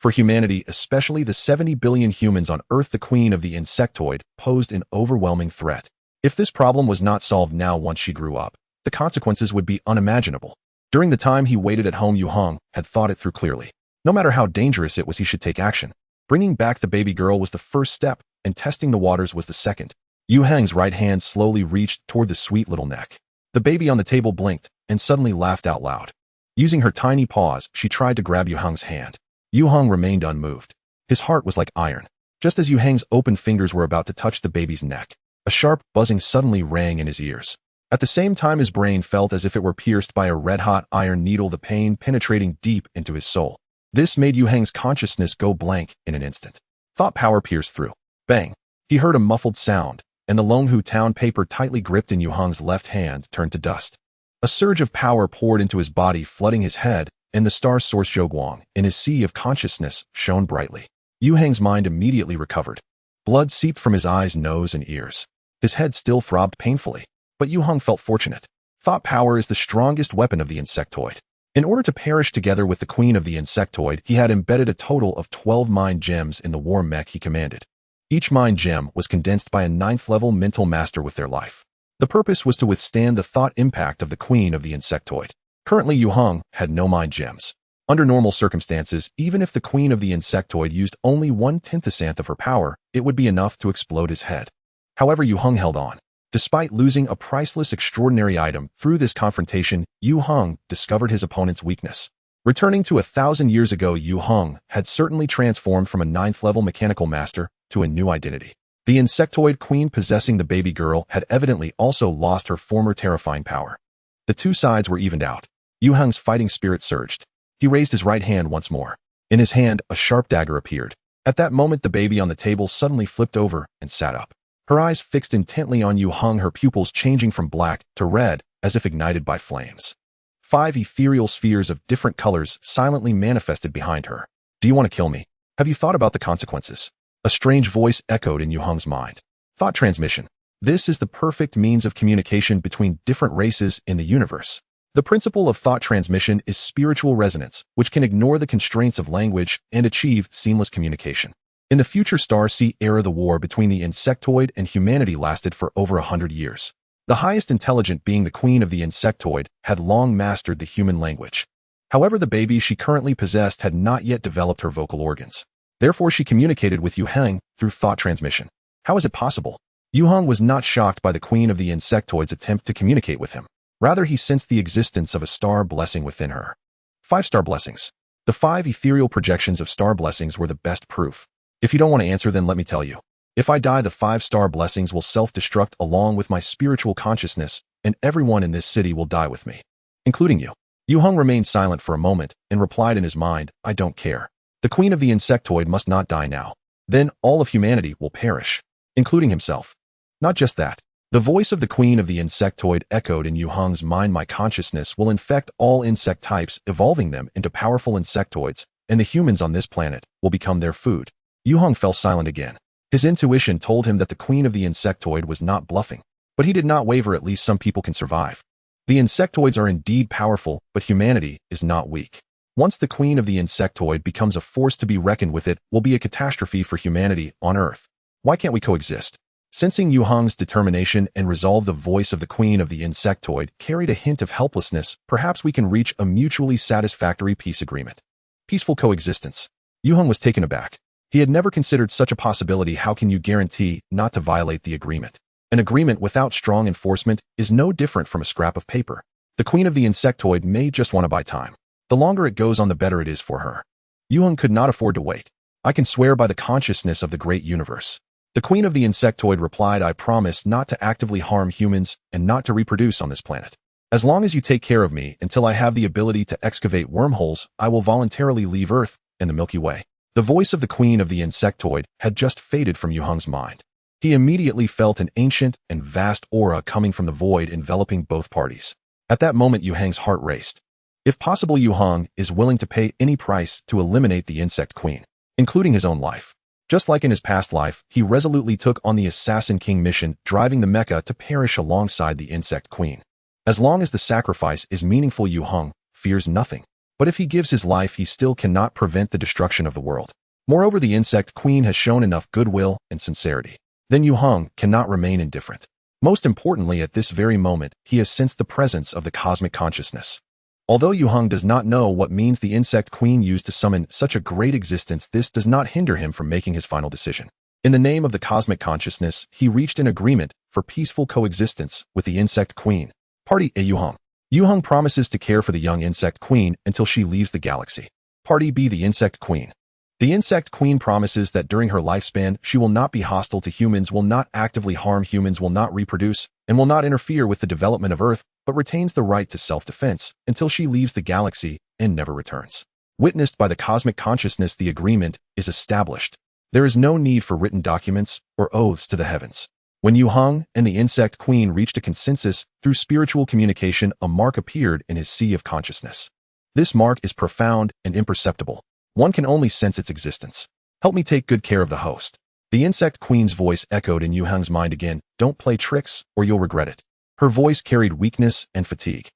For humanity, especially the 70 billion humans on Earth, the queen of the insectoid posed an overwhelming threat. If this problem was not solved now once she grew up, the consequences would be unimaginable. During the time he waited at home, Yue Heng had thought it through clearly. No matter how dangerous it was, he should take action. Bringing back the baby girl was the first step, and testing the waters was the second. Yue Heng's right hand slowly reached toward the sweet little neck. The baby on the table blinked and suddenly laughed out loud. Using her tiny paws, she tried to grab Yue Heng's hand. Yue Heng remained unmoved. His heart was like iron. Just as Yue Heng's open fingers were about to touch the baby's neck, a sharp buzzing suddenly rang in his ears. At the same time, his brain felt as if it were pierced by a red-hot iron needle, the pain penetrating deep into his soul. This made Yue Heng's consciousness go blank in an instant. Thought power pierced through. Bang! He heard a muffled sound, and the Longhu town paper tightly gripped in Yue Heng's left hand turned to dust. A surge of power poured into his body, flooding his head, and the star source Zhouguang, in his sea of consciousness, shone brightly. Yue Heng's mind immediately recovered. Blood seeped from his eyes, nose, and ears. His head still throbbed painfully, but Yue Heng felt fortunate. Thought power is the strongest weapon of the insectoid. In order to perish together with the queen of the insectoid, he had embedded a total of 12 mind gems in the war mech he commanded. Each mind gem was condensed by a 9th-level mental master with their life. The purpose was to withstand the thought impact of the queen of the insectoid. Currently, Yue Heng had no mind gems. Under normal circumstances, even if the queen of the insectoid used only 1/10th of her power, it would be enough to explode his head. However, Yue Heng held on. Despite losing a priceless, extraordinary item, through this confrontation, Yue Heng discovered his opponent's weakness. Returning to 1,000 years ago, Yue Heng had certainly transformed from a 9th-level mechanical master to a new identity. The insectoid queen possessing the baby girl had evidently also lost her former terrifying power. The two sides were evened out. Yue Heng's fighting spirit surged. He raised his right hand once more. In his hand, a sharp dagger appeared. At that moment, the baby on the table suddenly flipped over and sat up. Her eyes fixed intently on Yue Heng, her pupils changing from black to red, as if ignited by flames. 5 ethereal spheres of different colors silently manifested behind her. Do you want to kill me? Have you thought about the consequences? A strange voice echoed in Yue Heng's mind. Thought transmission. This is the perfect means of communication between different races in the universe. The principle of thought transmission is spiritual resonance, which can ignore the constraints of language and achieve seamless communication. In the future Star Sea era, the war between the insectoid and humanity lasted for over 100 years. The highest intelligent being, the queen of the insectoid, had long mastered the human language. However, the baby she currently possessed had not yet developed her vocal organs. Therefore, she communicated with Yue Heng through thought transmission. How is it possible? Yue Heng was not shocked by the queen of the insectoid's attempt to communicate with him. Rather, he sensed the existence of a star blessing within her. 5 star blessings. The 5 ethereal projections of star blessings were the best proof. If you don't want to answer, then let me tell you. If I die, the 5 star blessings will self-destruct along with my spiritual consciousness, and everyone in this city will die with me, including you. Yue Heng remained silent for a moment and replied in his mind, I don't care. The queen of the insectoid must not die now. Then all of humanity will perish, including himself. Not just that. The voice of the queen of the insectoid echoed in Yue Heng's mind. My consciousness will infect all insect types, evolving them into powerful insectoids, and the humans on this planet will become their food. Yue Heng fell silent again. His intuition told him that the queen of the insectoid was not bluffing, but he did not waver. At least some people can survive. The insectoids are indeed powerful, but humanity is not weak. Once the queen of the insectoid becomes a force to be reckoned with, it will be a catastrophe for humanity on Earth. Why can't we coexist? Sensing Yue Heng's determination and resolve, the voice of the queen of the insectoid carried a hint of helplessness. Perhaps we can reach a mutually satisfactory peace agreement. Peaceful coexistence. Yue Heng was taken aback. He had never considered such a possibility. How can you guarantee not to violate the agreement? An agreement without strong enforcement is no different from a scrap of paper. The queen of the insectoid may just want to buy time. The longer it goes on, the better it is for her. Yue Heng could not afford to wait. I can swear by the consciousness of the great universe. The queen of the insectoid replied, I promise not to actively harm humans and not to reproduce on this planet. As long as you take care of me until I have the ability to excavate wormholes, I will voluntarily leave Earth and the Milky Way. The voice of the queen of the insectoid had just faded from Yue Heng's mind. He immediately felt an ancient and vast aura coming from the void enveloping both parties. At that moment, Yue Heng's heart raced. If possible, Yue Heng is willing to pay any price to eliminate the insect queen, including his own life. Just like in his past life, he resolutely took on the Assassin King mission, driving the mecha to perish alongside the insect queen. As long as the sacrifice is meaningful, Yue Heng fears nothing. But if he gives his life, he still cannot prevent the destruction of the world. Moreover, the insect queen has shown enough goodwill and sincerity. Then Yue Heng cannot remain indifferent. Most importantly, at this very moment, he has sensed the presence of the cosmic consciousness. Although Yue Heng does not know what means the insect queen used to summon such a great existence, this does not hinder him from making his final decision. In the name of the cosmic consciousness, he reached an agreement for peaceful coexistence with the insect queen. Party A. Yue Heng. Yue Heng promises to care for the young insect queen until she leaves the galaxy. Party B. The insect queen. The insect queen promises that during her lifespan, she will not be hostile to humans, will not actively harm humans, will not reproduce, and will not interfere with the development of Earth, but retains the right to self-defense until she leaves the galaxy and never returns. Witnessed by the cosmic consciousness, the agreement is established. There is no need for written documents or oaths to the heavens. When Yue Heng and the insect queen reached a consensus through spiritual communication, a mark appeared in his sea of consciousness. This mark is profound and imperceptible. One can only sense its existence. Help me take good care of the host. The insect queen's voice echoed in Yue Heng's mind again. Don't play tricks or you'll regret it. Her voice carried weakness and fatigue.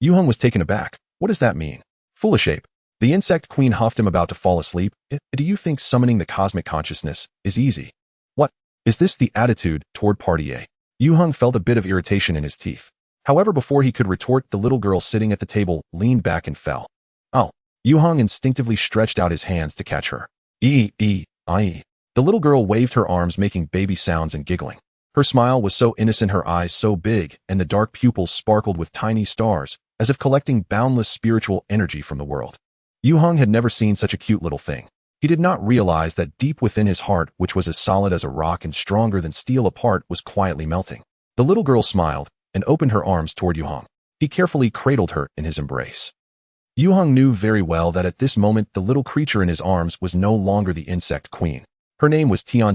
Yue Heng was taken aback. What does that mean? Foolish ape. The insect queen huffed him, about to fall asleep. Do you think summoning the cosmic consciousness is easy? What? Is this the attitude toward Party A? Yue Heng felt a bit of irritation in his teeth. However, before he could retort, the little girl sitting at the table leaned back and fell. Oh. Yue Heng instinctively stretched out his hands to catch her. The little girl waved her arms, making baby sounds and giggling. Her smile was so innocent, her eyes so big, and the dark pupils sparkled with tiny stars, as if collecting boundless spiritual energy from the world. Yue Heng had never seen such a cute little thing. He did not realize that deep within his heart, which was as solid as a rock and stronger than steel, a part was quietly melting. The little girl smiled and opened her arms toward Yue Heng. He carefully cradled her in his embrace. Yue Heng knew very well that at this moment the little creature in his arms was no longer the insect queen. Her name was Tian,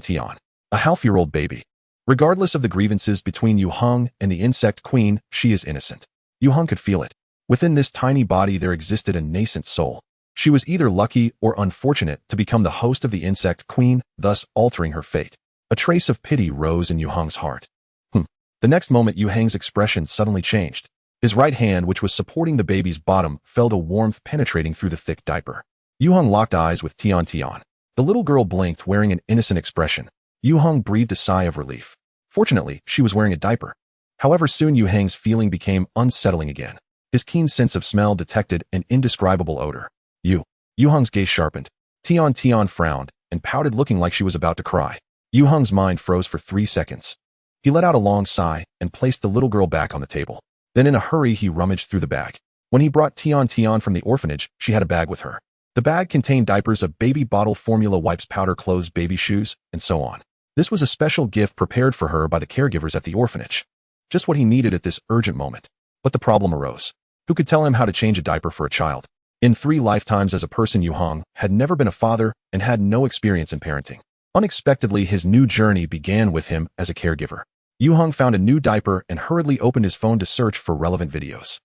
a half-year-old baby. Regardless of the grievances between Yue Heng and the insect queen, she is innocent. Yue Heng could feel it. Within this tiny body there existed a nascent soul. She was either lucky or unfortunate to become the host of the insect queen, thus altering her fate. A trace of pity rose in Yue Heng's heart. The next moment Yue Heng's expression suddenly changed. His right hand, which was supporting the baby's bottom, felt a warmth penetrating through the thick diaper. Yue Heng locked eyes with Tian. The little girl blinked, wearing an innocent expression. Yue Heng breathed a sigh of relief. Fortunately, she was wearing a diaper. However, soon Yue Heng's feeling became unsettling again. His keen sense of smell detected an indescribable odor. Yue Heng's gaze sharpened. Tian frowned and pouted, looking like she was about to cry. Yue Heng's mind froze for 3 seconds. He let out a long sigh and placed the little girl back on the table. Then in a hurry he rummaged through the bag. When he brought Tian from the orphanage, she had a bag with her. The bag contained diapers, a baby bottle, formula, wipes, powder, clothes, baby shoes, and so on. This was a special gift prepared for her by the caregivers at the orphanage. Just what he needed at this urgent moment. But the problem arose. Who could tell him how to change a diaper for a child? In 3 lifetimes as a person, Yue Heng had never been a father and had no experience in parenting. Unexpectedly, his new journey began with him as a caregiver. Yue Heng found a new diaper and hurriedly opened his phone to search for relevant videos.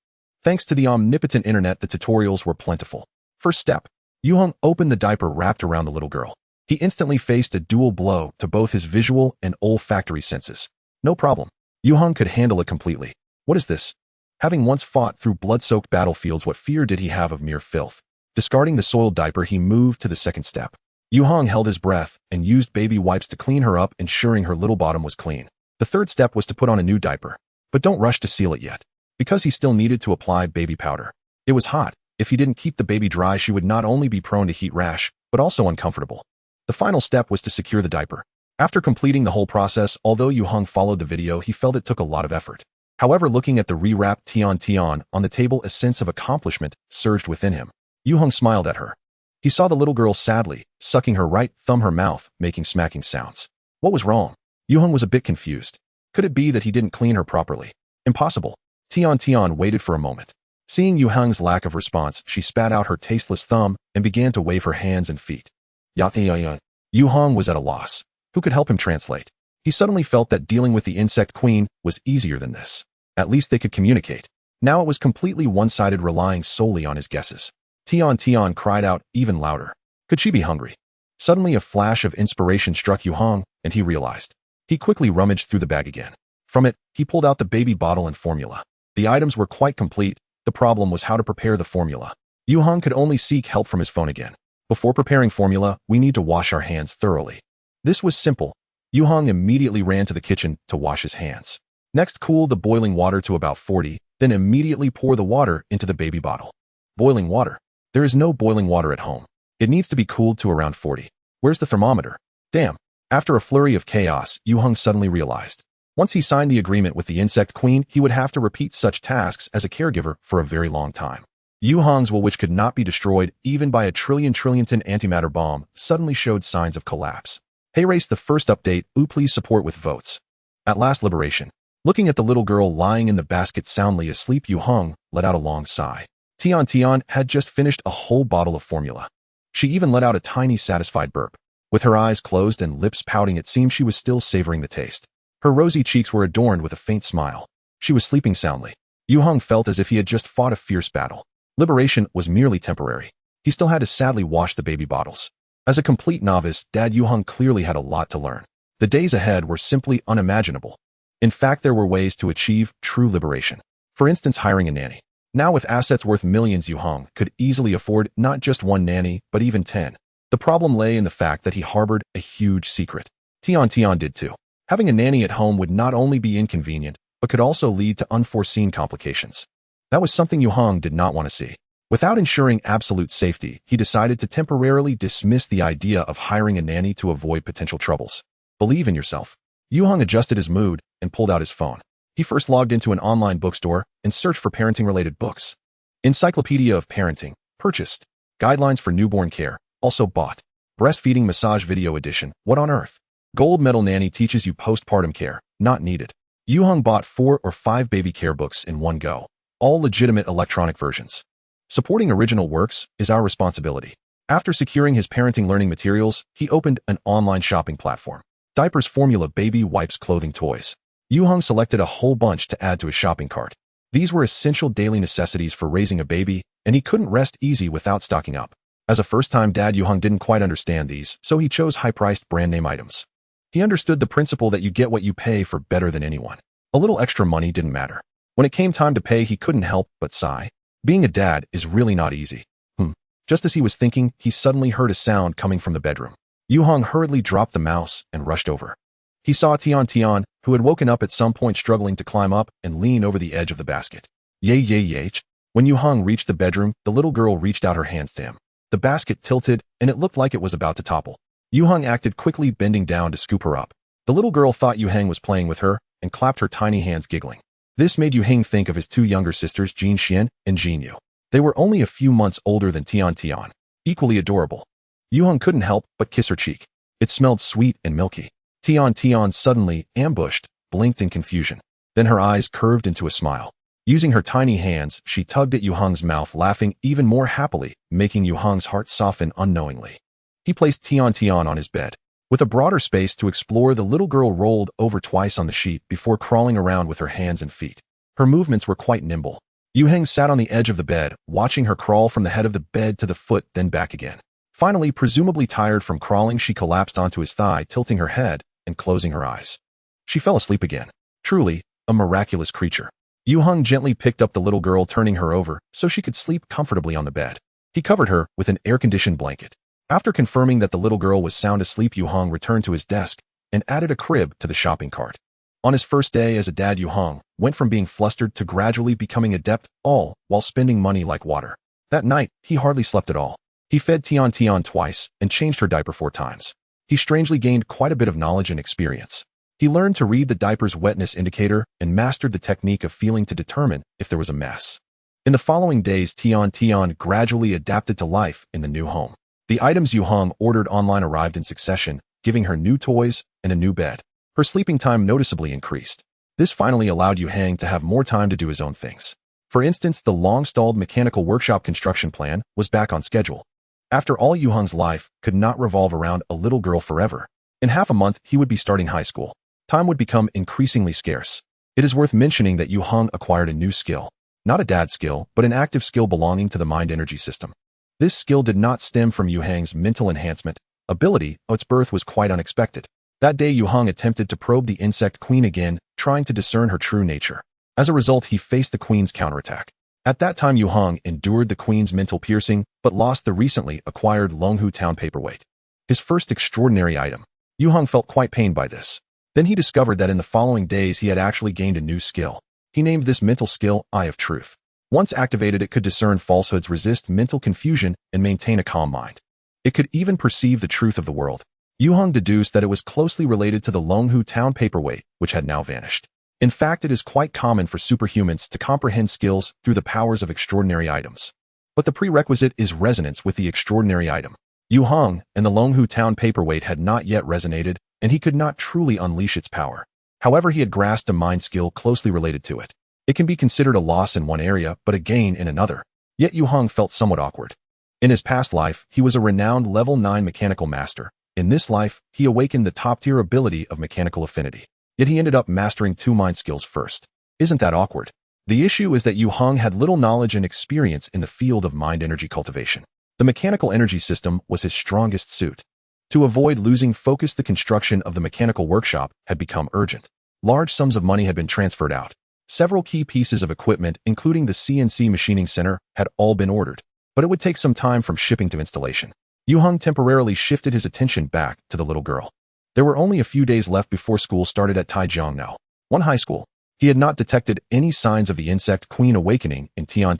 Thanks to the omnipotent internet, the tutorials were plentiful. First step. Yue Heng opened the diaper wrapped around the little girl. He instantly faced a dual blow to both his visual and olfactory senses. No problem. Yue Heng could handle it completely. What is this? Having once fought through blood-soaked battlefields, what fear did he have of mere filth? Discarding the soiled diaper, he moved to the second step. Yue Heng held his breath and used baby wipes to clean her up, ensuring her little bottom was clean. The third step was to put on a new diaper. But don't rush to seal it yet, because he still needed to apply baby powder. It was hot. If he didn't keep the baby dry, she would not only be prone to heat rash, but also uncomfortable. The final step was to secure the diaper. After completing the whole process, although Yue Heng followed the video, he felt it took a lot of effort. However, looking at the rewrapped Tian on the table, a sense of accomplishment surged within him. Yue Heng smiled at her. He saw the little girl sadly sucking her right thumb, her mouth making smacking sounds. What was wrong? Yue Heng was a bit confused. Could it be that he didn't clean her properly? Impossible. Tian waited for a moment. Seeing Yue Heng's lack of response, she spat out her tasteless thumb and began to wave her hands and feet. Yue Heng was at a loss. Who could help him translate? He suddenly felt that dealing with the insect queen was easier than this. At least they could communicate. Now it was completely one-sided, relying solely on his guesses. Tian cried out even louder. Could she be hungry? Suddenly a flash of inspiration struck Yue Heng, and he realized. He quickly rummaged through the bag again. From it, he pulled out the baby bottle and formula. The items were quite complete. The problem was how to prepare the formula. Yue Heng could only seek help from his phone again. Before preparing formula, we need to wash our hands thoroughly. This was simple. Yue Heng immediately ran to the kitchen to wash his hands. Next, cool the boiling water to about 40, then immediately pour the water into the baby bottle. Boiling water. There is no boiling water at home. It needs to be cooled to around 40. Where's the thermometer? Damn. After a flurry of chaos, Yue Heng suddenly realized. Once he signed the agreement with the Insect Queen, he would have to repeat such tasks as a caregiver for a very long time. Yue Heng's will, which could not be destroyed even by a trillion-ton antimatter bomb, suddenly showed signs of collapse. Hey race, the first update, please support with votes. At last, liberation. Looking at the little girl lying in the basket soundly asleep, Yue Heng let out a long sigh. Tian had just finished a whole bottle of formula. She even let out a tiny satisfied burp. With her eyes closed and lips pouting, it seemed she was still savoring the taste. Her rosy cheeks were adorned with a faint smile. She was sleeping soundly. Yue Heng felt as if he had just fought a fierce battle. Liberation was merely temporary. He still had to sadly wash the baby bottles. As a complete novice, Dad Yue Heng clearly had a lot to learn. The days ahead were simply unimaginable. In fact, there were ways to achieve true liberation. For instance, hiring a nanny. Now with assets worth millions, Yue Heng could easily afford not just one nanny, but even 10. The problem lay in the fact that he harbored a huge secret. Tian did too. Having a nanny at home would not only be inconvenient, but could also lead to unforeseen complications. That was something Yue Heng did not want to see. Without ensuring absolute safety, he decided to temporarily dismiss the idea of hiring a nanny to avoid potential troubles. Believe in yourself. Yue Heng adjusted his mood and pulled out his phone. He first logged into an online bookstore and searched for parenting-related books. Encyclopedia of Parenting, purchased. Guidelines for Newborn Care, also bought. Breastfeeding Massage Video Edition, what on earth? Gold Medal Nanny teaches you postpartum care, not needed. Yue Heng bought 4 or 5 baby care books in one go, all legitimate electronic versions. Supporting original works is our responsibility. After securing his parenting learning materials, he opened an online shopping platform. Diapers, formula, baby wipes, clothing, toys. Yue Heng selected a whole bunch to add to his shopping cart. These were essential daily necessities for raising a baby, and he couldn't rest easy without stocking up. As a first-time dad, Yue Heng didn't quite understand these, so he chose high-priced brand-name items. He understood the principle that you get what you pay for better than anyone. A little extra money didn't matter. When it came time to pay, he couldn't help but sigh. Being a dad is really not easy. Just as he was thinking, he suddenly heard a sound coming from the bedroom. Yue Heng hurriedly dropped the mouse and rushed over. He saw Tian, who had woken up at some point struggling to climb up and lean over the edge of the basket. Yay. When Yue Heng reached the bedroom, the little girl reached out her hands to him. The basket tilted, and it looked like it was about to topple. Yue Heng acted quickly, bending down to scoop her up. The little girl thought Yue Heng was playing with her and clapped her tiny hands, giggling. This made Yue Heng think of his 2 younger sisters, Jin Xian and Jin Yu. They were only a few months older than Tian, equally adorable. Yue Heng couldn't help but kiss her cheek. It smelled sweet and milky. Tian suddenly, ambushed, blinked in confusion. Then her eyes curved into a smile. Using her tiny hands, she tugged at Yue Heng's mouth, laughing even more happily, making Yue Heng's heart soften unknowingly. He placed Tian on his bed. With a broader space to explore, the little girl rolled over twice on the sheet before crawling around with her hands and feet. Her movements were quite nimble. Yue Heng sat on the edge of the bed, watching her crawl from the head of the bed to the foot, then back again. Finally, presumably tired from crawling, she collapsed onto his thigh, tilting her head and closing her eyes. She fell asleep again. Truly, a miraculous creature. Yue Heng gently picked up the little girl, turning her over so she could sleep comfortably on the bed. He covered her with an air-conditioned blanket. After confirming that the little girl was sound asleep, Yue Heng returned to his desk and added a crib to the shopping cart. On his first day as a dad, Yue Heng went from being flustered to gradually becoming adept, all while spending money like water. That night, he hardly slept at all. He fed Tian twice and changed her diaper 4 times. He strangely gained quite a bit of knowledge and experience. He learned to read the diaper's wetness indicator and mastered the technique of feeling to determine if there was a mess. In the following days, Tian gradually adapted to life in the new home. The items Yue Heng ordered online arrived in succession, giving her new toys and a new bed. Her sleeping time noticeably increased. This finally allowed Yue Heng to have more time to do his own things. For instance, the long-stalled mechanical workshop construction plan was back on schedule. After all, Yue Heng's life could not revolve around a little girl forever. In half a month, he would be starting high school. Time would become increasingly scarce. It is worth mentioning that Yue Heng acquired a new skill. Not a dad skill, but an active skill belonging to the mind energy system. This skill did not stem from Yue Heng's mental enhancement ability. Its birth was quite unexpected. That day, Yue Heng attempted to probe the Insect Queen again, trying to discern her true nature. As a result, he faced the Queen's counterattack. At that time, Yue Heng endured the Queen's mental piercing, but lost the recently acquired Longhu Town paperweight. His first extraordinary item. Yue Heng felt quite pained by this. Then he discovered that in the following days he had actually gained a new skill. He named this mental skill Eye of Truth. Once activated, it could discern falsehoods, resist mental confusion, and maintain a calm mind. It could even perceive the truth of the world. Yue Heng deduced that it was closely related to the Longhu town paperweight, which had now vanished. In fact, it is quite common for superhumans to comprehend skills through the powers of extraordinary items. But the prerequisite is resonance with the extraordinary item. Yue Heng and the Longhu town paperweight had not yet resonated, and he could not truly unleash its power. However, he had grasped a mind skill closely related to it. It can be considered a loss in one area, but a gain in another. Yet Yue Heng felt somewhat awkward. In his past life, he was a renowned level 9 mechanical master. In this life, he awakened the top-tier ability of mechanical affinity. Yet he ended up mastering 2 mind skills first. Isn't that awkward? The issue is that Yue Heng had little knowledge and experience in the field of mind energy cultivation. The mechanical energy system was his strongest suit. To avoid losing focus, the construction of the mechanical workshop had become urgent. Large sums of money had been transferred out. Several key pieces of equipment, including the CNC machining center, had all been ordered, but it would take some time from shipping to installation. Yue Heng temporarily shifted his attention back to the little girl. There were only a few days left before school started at Taijiangnao, one high school. He had not detected any signs of the insect queen awakening in Tian.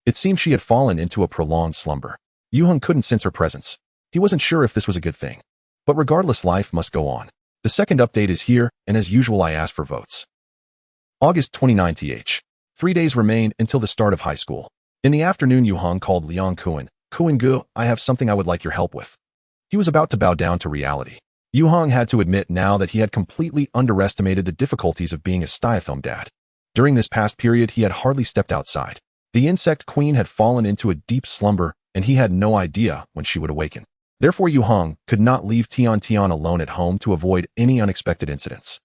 It seemed she had fallen into a prolonged slumber. Yue Heng couldn't sense her presence. He wasn't sure if this was a good thing. But regardless, life must go on. The second update is here, and as usual I asked for votes. August 29th. 3 days remained until the start of high school. In the afternoon, Yue Heng called Liang Kuan. Kuan-gu, I have something I would like your help with. He was about to bow down to reality. Yue Heng had to admit now that he had completely underestimated the difficulties of being a stay-at-home dad. During this past period, he had hardly stepped outside. The insect queen had fallen into a deep slumber, and he had no idea when she would awaken. Therefore, Yue Heng could not leave Tian alone at home to avoid any unexpected incidents.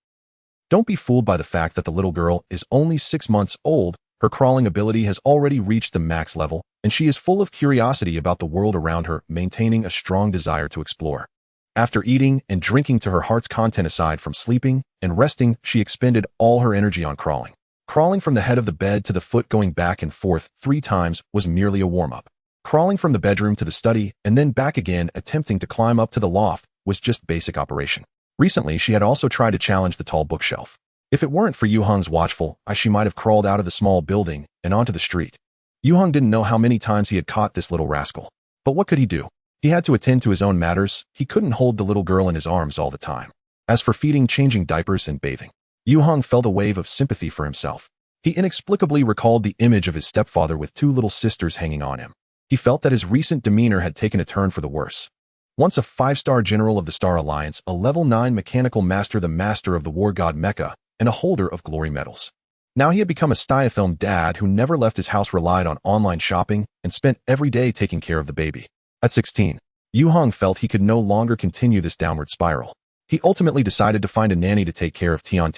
Don't be fooled by the fact that the little girl is only 6 months old. Her crawling ability has already reached the max level, and she is full of curiosity about the world around her, maintaining a strong desire to explore. After eating and drinking to her heart's content, aside from sleeping and resting, she expended all her energy on crawling. Crawling from the head of the bed to the foot, going back and forth 3 times, was merely a warm-up. Crawling from the bedroom to the study and then back again, attempting to climb up to the loft, was just basic operation. Recently, she had also tried to challenge the tall bookshelf. If it weren't for Yue Heng's watchful eye, she might have crawled out of the small building and onto the street. Yue Heng didn't know how many times he had caught this little rascal. But what could he do? He had to attend to his own matters. He couldn't hold the little girl in his arms all the time. As for feeding, changing diapers, and bathing, Yue Heng felt a wave of sympathy for himself. He inexplicably recalled the image of his stepfather with 2 little sisters hanging on him. He felt that his recent demeanor had taken a turn for the worse. Once a 5-star general of the Star Alliance, a level 9 mechanical master, the master of the war god Mecha, and a holder of glory medals. Now he had become a stay-at-home dad who never left his house, relied on online shopping, and spent every day taking care of the baby. At 16, Yue Heng felt he could no longer continue this downward spiral. He ultimately decided to find a nanny to take care of Tian.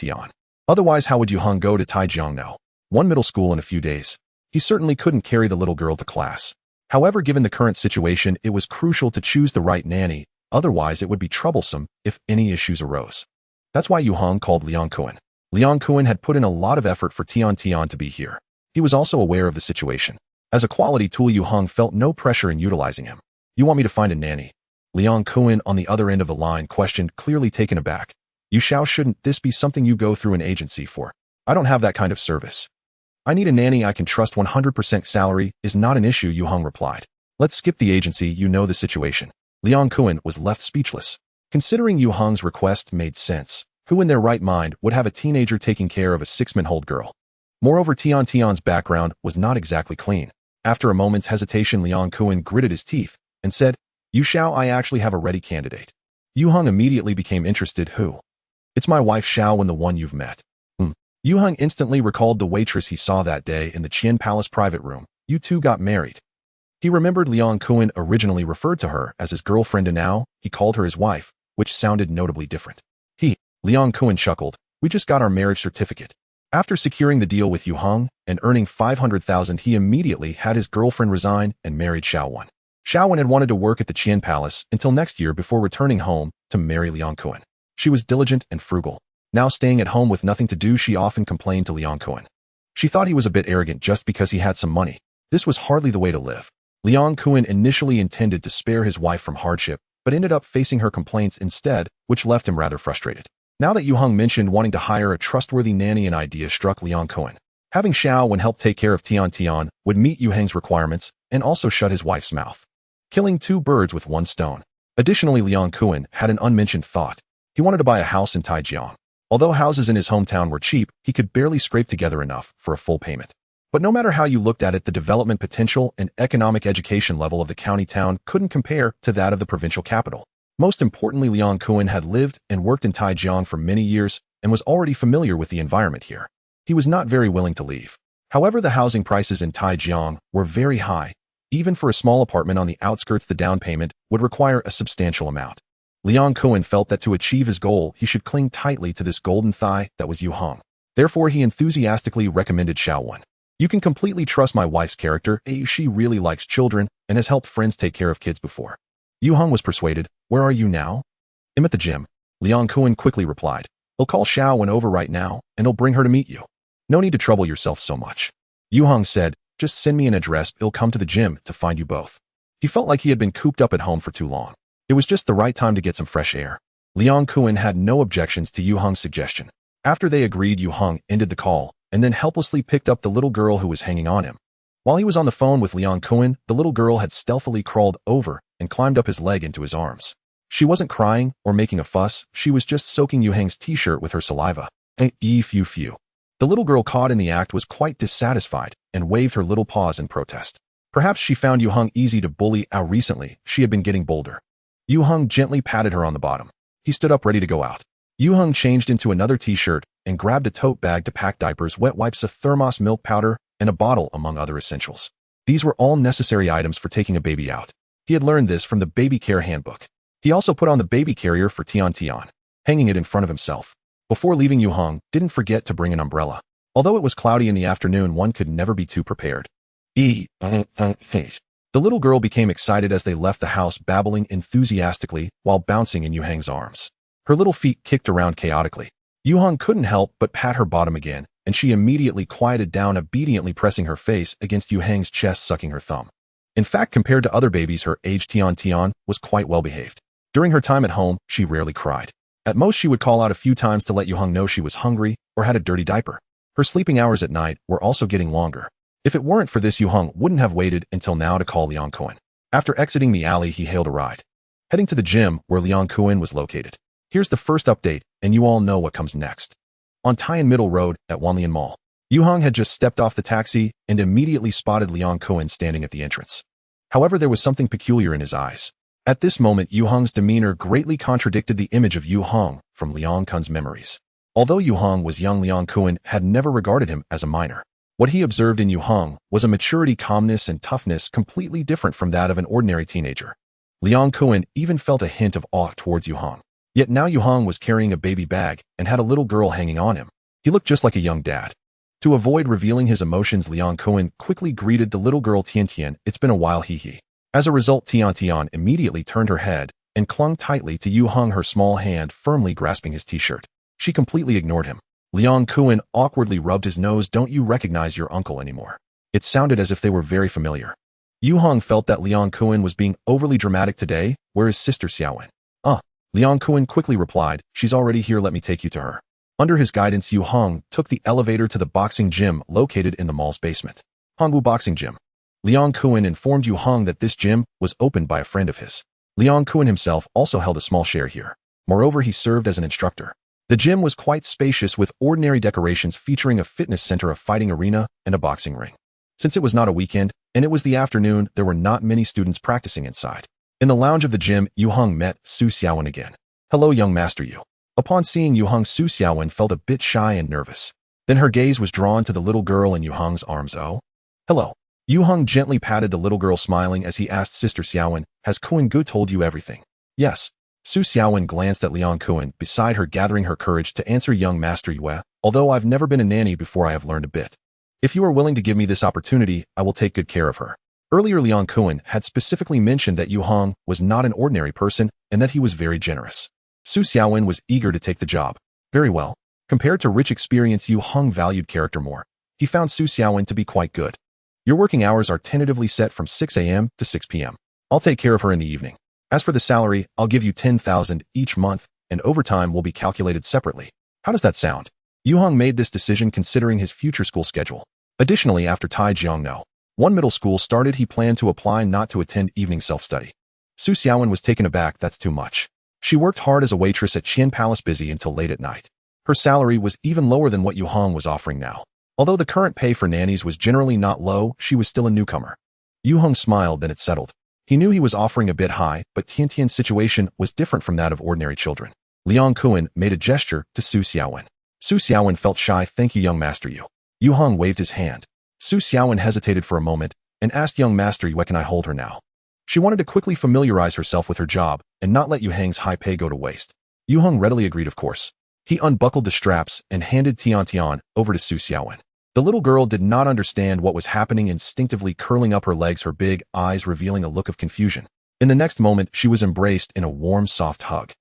Otherwise, how would Yue Heng go to Taijiangnao, one middle school, in a few days? He certainly couldn't carry the little girl to class. However, given the current situation, it was crucial to choose the right nanny, otherwise it would be troublesome if any issues arose. That's why Yue Heng called Liang Kuan. Liang Kuan had put in a lot of effort for Tian to be here. He was also aware of the situation. As a quality tool, Yue Heng felt no pressure in utilizing him. You want me to find a nanny? Liang Kuan on the other end of the line questioned, clearly taken aback. You shouldn't this be something you go through an agency for? I don't have that kind of service. I need a nanny I can trust. 100% salary is not an issue, Yue Heng replied. Let's skip the agency, you know the situation. Liang Kuan was left speechless. Considering Yue Heng's request made sense. Who in their right mind would have a teenager taking care of a 6-month-old girl? Moreover, Tian's background was not exactly clean. After a moment's hesitation, Liang Kuan gritted his teeth and said, I actually have a ready candidate. Yue Heng immediately became interested. Who? It's my wife Xiao, the one you've met. Yue Heng instantly recalled the waitress he saw that day in the Qian Palace private room. You two got married. He remembered Liang Kuan originally referred to her as his girlfriend, and now he called her his wife, which sounded notably different. Liang Kuan chuckled. We just got our marriage certificate. After securing the deal with Yue Heng and earning 500,000, he immediately had his girlfriend resign and married Xiao. Xiao had wanted to work at the Qian Palace until next year before returning home to marry Liang Kuan. She was diligent and frugal. Now staying at home with nothing to do, she often complained to Liang Kuan. She thought he was a bit arrogant just because he had some money. This was hardly the way to live. Liang Kuan initially intended to spare his wife from hardship, but ended up facing her complaints instead, which left him rather frustrated. Now that Yue Heng mentioned wanting to hire a trustworthy nanny, an idea struck Liang Kuan. Having Xiao Wen help take care of Tian Tian would meet Yue Heng's requirements and also shut his wife's mouth, killing two birds with one stone. Additionally, Liang Kuan had an unmentioned thought. He wanted to buy a house in Taijiang. Although houses in his hometown were cheap, he could barely scrape together enough for a full payment. But no matter how you looked at it, the development potential and economic education level of the county town couldn't compare to that of the provincial capital. Most importantly, Liang Kuan had lived and worked in Taijiang for many years and was already familiar with the environment here. He was not very willing to leave. However, the housing prices in Taijiang were very high. Even for a small apartment on the outskirts, the down payment would require a substantial amount. Liang Kuan felt that to achieve his goal, he should cling tightly to this golden thigh that was Yue Heng. Therefore, he enthusiastically recommended Xiao Wen. You can completely trust my wife's character. She really likes children and has helped friends take care of kids before. Yue Heng was persuaded. Where are you now? I'm at the gym. Liang Kuan quickly replied. He'll call Xiao Wen over right now, and he'll bring her to meet you. No need to trouble yourself so much. Yue Heng said, just send me an address, he'll come to the gym to find you both. He felt like he had been cooped up at home for too long. It was just the right time to get some fresh air. Liang Kuan had no objections to Yue Heng's suggestion. After they agreed, Yue Heng ended the call, and then helplessly picked up the little girl who was hanging on him. While he was on the phone with Liang Kuan, the little girl had stealthily crawled over and climbed up his leg into his arms. She wasn't crying or making a fuss, she was just soaking Yue Heng's t-shirt with her saliva. Phew. The little girl caught in the act was quite dissatisfied and waved her little paws in protest. Perhaps she found Yue Heng easy to bully. Recently, she had been getting bolder. Yue Heng gently patted her on the bottom. He stood up ready to go out. Yue Heng changed into another t-shirt and grabbed a tote bag to pack diapers, wet wipes, a thermos, milk powder, and a bottle, among other essentials. These were all necessary items for taking a baby out. He had learned this from the baby care handbook. He also put on the baby carrier for Tian Tian, hanging it in front of himself. Before leaving, Yue Heng didn't forget to bring an umbrella. Although it was cloudy in the afternoon, one could never be too prepared. The little girl became excited as they left the house, babbling enthusiastically while bouncing in Yue Heng's arms. Her little feet kicked around chaotically. Yue Heng couldn't help but pat her bottom again, and she immediately quieted down, obediently pressing her face against Yue Heng's chest, sucking her thumb. In fact, compared to other babies her age, Tian Tian was quite well behaved. During her time at home, she rarely cried. At most, she would call out a few times to let Yue Heng know she was hungry or had a dirty diaper. Her sleeping hours at night were also getting longer. If it weren't for this, Yue Heng wouldn't have waited until now to call Liang Kuan. After exiting the alley, he hailed a ride, heading to the gym where Liang Kuan was located. Here's the first update, and you all know what comes next. On Taiyan Middle Road at Wanlian Mall, Yue Heng had just stepped off the taxi and immediately spotted Liang Kuan standing at the entrance. However, there was something peculiar in his eyes. At this moment, Yue Heng's demeanor greatly contradicted the image of Yue Heng from Liang Kuan's memories. Although Yue Heng was young, Liang Kuan had never regarded him as a minor. What he observed in Yue Heng was a maturity, calmness, and toughness completely different from that of an ordinary teenager. Liang Kuan even felt a hint of awe towards Yue Heng. Yet now Yue Heng was carrying a baby bag and had a little girl hanging on him. He looked just like a young dad. To avoid revealing his emotions, Liang Kuan quickly greeted the little girl, Tian Tian. It's been a while, he. As a result, Tian Tian immediately turned her head and clung tightly to Yue Heng, her small hand firmly grasping his t-shirt. She completely ignored him. Liang Kuan awkwardly rubbed his nose. Don't you recognize your uncle anymore? It sounded as if they were very familiar. Yue Heng felt that Liang Kuan was being overly dramatic today. Where is Sister Xiao Wen? Liang Kuan quickly replied, she's already here, let me take you to her. Under his guidance, Yue Heng took the elevator to the boxing gym located in the mall's basement. Hangwu Boxing Gym. Liang Kuan informed Yue Heng that this gym was opened by a friend of his. Liang Kuan himself also held a small share here. Moreover, he served as an instructor. The gym was quite spacious with ordinary decorations featuring a fitness center, a fighting arena, and a boxing ring. Since it was not a weekend, and it was the afternoon, there were not many students practicing inside. In the lounge of the gym, Yue Heng met Su Xiaowen again. Hello, young master Yue. Upon seeing Yue Heng, Su Xiaowen felt a bit shy and nervous. Then her gaze was drawn to the little girl in Yue Heng's arms. Oh. Hello. Yue Heng gently patted the little girl, smiling as he asked, Sister Xiaowen, has Kuan Gu told you everything? Yes. Su Xiaowen glanced at Liang Kuan beside her, gathering her courage to answer, young master Yue, although I've never been a nanny before, I have learned a bit. If you are willing to give me this opportunity, I will take good care of her. Earlier, Liang Kuan had specifically mentioned that Yue Heng was not an ordinary person and that he was very generous. Su Xiaowen was eager to take the job. Very well. Compared to rich experience, Yue Heng valued character more. He found Su Xiaowen to be quite good. Your working hours are tentatively set from 6 a.m. to 6 p.m. I'll take care of her in the evening. As for the salary, I'll give you 10,000 each month, and overtime will be calculated separately. How does that sound? Yue Heng made this decision considering his future school schedule. Additionally, after Tai Jiangno, one middle school started, he planned to apply not to attend evening self-study. Su Xiaowen was taken aback. That's too much. She worked hard as a waitress at Qian Palace, busy until late at night. Her salary was even lower than what Yue Heng was offering now. Although the current pay for nannies was generally not low, she was still a newcomer. Yue Heng smiled, then it settled. He knew he was offering a bit high, but Tiantian's situation was different from that of ordinary children. Liang Kuan made a gesture to Su Xiaowen. Su Xiaowen felt shy. Thank you, young master Yue. Yue Heng waved his hand. Su Xiaowen hesitated for a moment and asked young master Yue, can I hold her now? She wanted to quickly familiarize herself with her job and not let Yue Heng's high pay go to waste. Yue Heng readily agreed, of course. He unbuckled the straps and handed Tiantian over to Su Xiaowen. The little girl did not understand what was happening, instinctively curling up her legs, her big eyes revealing a look of confusion. In the next moment, she was embraced in a warm, soft hug.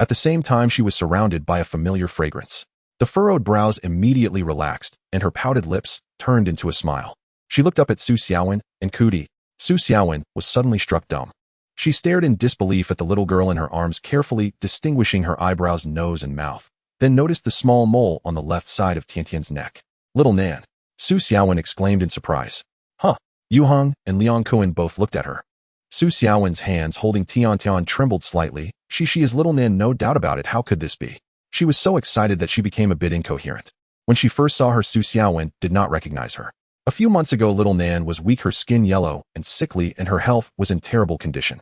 At the same time, she was surrounded by a familiar fragrance. The furrowed brows immediately relaxed, and her pouted lips turned into a smile. She looked up at Su Xiaowen and Cootie. Su Xiaowen was suddenly struck dumb. She stared in disbelief at the little girl in her arms, carefully distinguishing her eyebrows, nose, and mouth, then noticed the small mole on the left side of Tiantian's neck. Little Nan, Su Xiaowen exclaimed in surprise. Huh? Yue Heng and Liang Kuan both looked at her. Su Xiaowen's hands holding Tiantian trembled slightly. She is Little Nan, no doubt about it. How could this be? She was so excited that she became a bit incoherent. When she first saw her, Su Xiaowen did not recognize her. A few months ago, Little Nan was weak, her skin yellow and sickly, and her health was in terrible condition.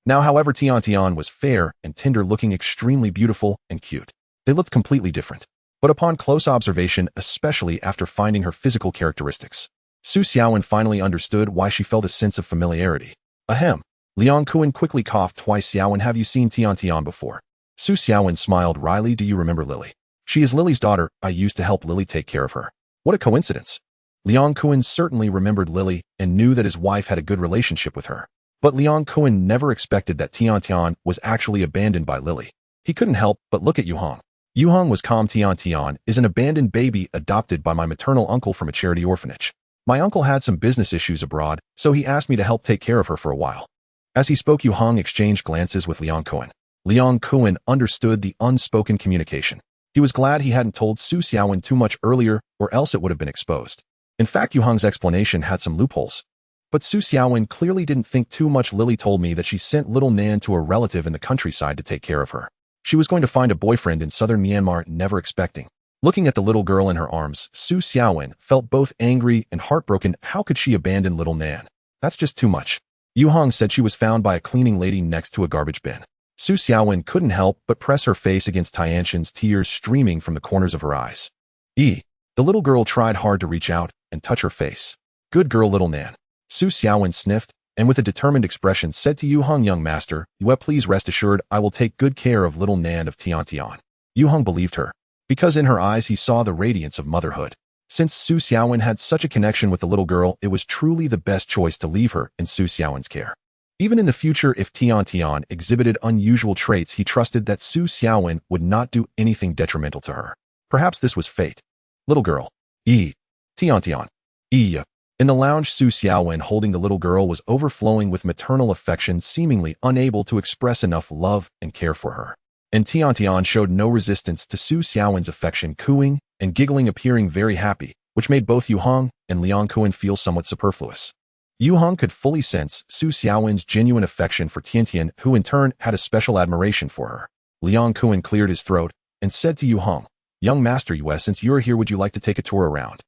Now, however, Tiantian was fair and tender, looking extremely beautiful and cute. They looked completely different. But upon close observation, especially after finding her physical characteristics, Su Xiaowen finally understood why she felt a sense of familiarity. Ahem. Liang Kuan quickly coughed twice. Xiaowen, have you seen Tiantian before? Su Xiaowen smiled wryly. Do you remember Lily? She is Lily's daughter. I used to help Lily take care of her. What a coincidence. Liang Kuan certainly remembered Lily and knew that his wife had a good relationship with her. But Liang Kuan never expected that Tiantian was actually abandoned by Lily. He couldn't help but look at Yue Heng. Yue Heng was calm. Tiantian is an abandoned baby adopted by my maternal uncle from a charity orphanage. My uncle had some business issues abroad, so he asked me to help take care of her for a while. As he spoke, Yue Heng exchanged glances with Liang Kuan. Liang Kuan understood the unspoken communication. He was glad he hadn't told Su Xiaowen too much earlier, or else it would have been exposed. In fact, Yue Heng's explanation had some loopholes. But Su Xiaowen clearly didn't think too much. Lily told me that she sent Little Nan to a relative in the countryside to take care of her. She was going to find a boyfriend in southern Myanmar, never expecting. Looking at the little girl in her arms, Su Xiaowen felt both angry and heartbroken. How could she abandon Little Nan? That's just too much. Yue Heng said she was found by a cleaning lady next to a garbage bin. Su Xiaowen couldn't help but press her face against Tiantian's, tears streaming from the corners of her eyes. The little girl tried hard to reach out and touch her face. Good girl, Little Nan. Su Xiaowen sniffed, and with a determined expression said to Yue Heng, young master, Yue, please rest assured I will take good care of Little Nan of Tiantian. Yue Heng believed her, because in her eyes he saw the radiance of motherhood. Since Su Xiaowen had such a connection with the little girl, it was truly the best choice to leave her in Su Xiaowen's care. Even in the future, if Tiantian exhibited unusual traits, he trusted that Su Xiaowen would not do anything detrimental to her. Perhaps this was fate. Little girl. Tiantian. In the lounge, Su Xiaowen, holding the little girl, was overflowing with maternal affection, seemingly unable to express enough love and care for her. And Tiantian showed no resistance to Su Xiaowen's affection, cooing and giggling, appearing very happy, which made both Yue Heng and Liang Kuan feel somewhat superfluous. Yue Heng could fully sense Su Xiaowen's genuine affection for Tiantian, who in turn had a special admiration for her. Liang Kuan cleared his throat and said to Yue Heng, young master Yue, since you're here, would you like to take a tour around?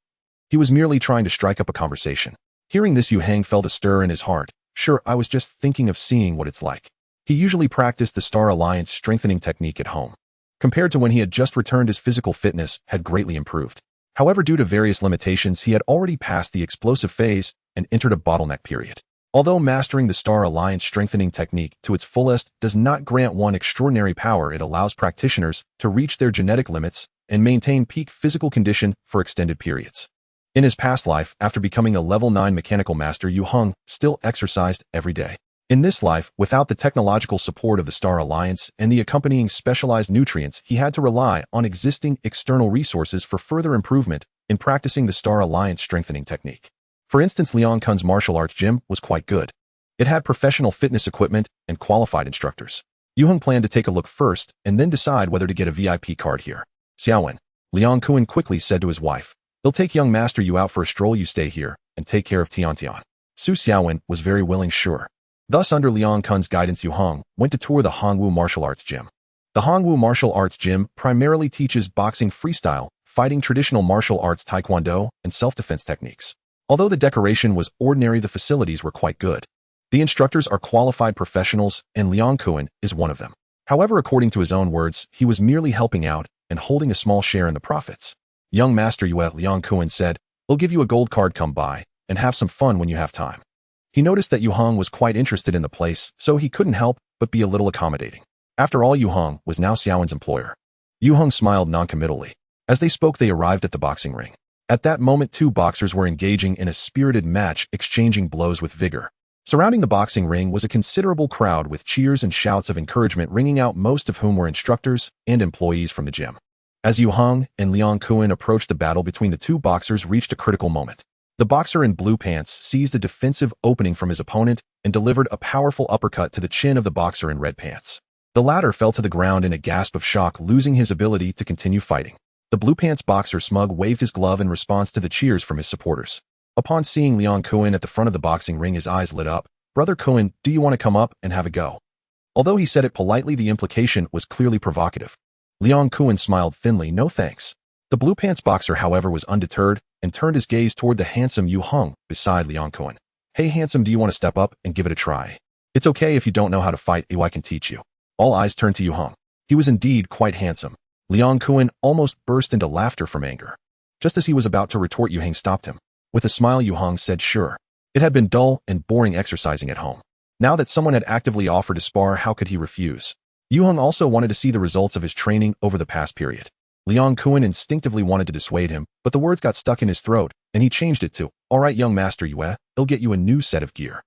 He was merely trying to strike up a conversation. Hearing this, Yue Heng felt a stir in his heart. Sure, I was just thinking of seeing what it's like. He usually practiced the Star Alliance strengthening technique at home. Compared to when he had just returned, his physical fitness had greatly improved. However, due to various limitations, he had already passed the explosive phase and entered a bottleneck period. Although mastering the Star Alliance strengthening technique to its fullest does not grant one extraordinary power, it allows practitioners to reach their genetic limits and maintain peak physical condition for extended periods. In his past life, after becoming a level 9 mechanical master, Yue Heng still exercised every day. In this life, without the technological support of the Star Alliance and the accompanying specialized nutrients, he had to rely on existing external resources for further improvement in practicing the Star Alliance strengthening technique. For instance, Liang Kun's martial arts gym was quite good. It had professional fitness equipment and qualified instructors. Yue Heng planned to take a look first and then decide whether to get a VIP card here. Xiaowen, Liang Kuan quickly said to his wife. They'll take young master Yu out for a stroll. You stay here and take care of Tiantian. Su Xiaowen was very willing, sure. Thus, under Liang Kun's guidance, Yue Heng went to tour the Hongwu Martial Arts Gym. The Hongwu Martial Arts Gym primarily teaches boxing, freestyle, fighting, traditional martial arts, taekwondo, and self-defense techniques. Although the decoration was ordinary, the facilities were quite good. The instructors are qualified professionals, and Liang Kuan is one of them. However, according to his own words, he was merely helping out and holding a small share in the profits. Young Master Yue, Liang Kuan said, "I'll give you a gold card. Come by and have some fun when you have time." He noticed that Yue Heng was quite interested in the place, so he couldn't help but be a little accommodating. After all, Yue Heng was now Xiaowen's employer. Yue Heng smiled noncommittally. As they spoke, they arrived at the boxing ring. At that moment, two boxers were engaging in a spirited match, exchanging blows with vigor. Surrounding the boxing ring was a considerable crowd with cheers and shouts of encouragement ringing out, most of whom were instructors and employees from the gym. As Yue Heng and Liang Kuan approached, the battle between the two boxers reached a critical moment. The boxer in blue pants seized a defensive opening from his opponent and delivered a powerful uppercut to the chin of the boxer in red pants. The latter fell to the ground in a gasp of shock, losing his ability to continue fighting. The blue pants boxer Smug waved his glove in response to the cheers from his supporters. Upon seeing Liang Kuan at the front of the boxing ring, his eyes lit up. "Brother Kuan, do you want to come up and have a go?" Although he said it politely, the implication was clearly provocative. Liang Kuan smiled thinly. "No thanks." The blue pants boxer, however, was undeterred and turned his gaze toward the handsome Yue Heng beside Liang Kuan. "Hey handsome, do you want to step up and give it a try? It's okay if you don't know how to fight, I can teach you." All eyes turned to Yue Heng. He was indeed quite handsome. Liang Kuan almost burst into laughter from anger. Just as he was about to retort, Yue Heng stopped him. With a smile, Yue Heng said, "Sure." It had been dull and boring exercising at home. Now that someone had actively offered to spar, how could he refuse? Yue Heng also wanted to see the results of his training over the past period. Liang Kuan instinctively wanted to dissuade him, but the words got stuck in his throat, and he changed it to, "All right, young master Yue, I'll get you a new set of gear."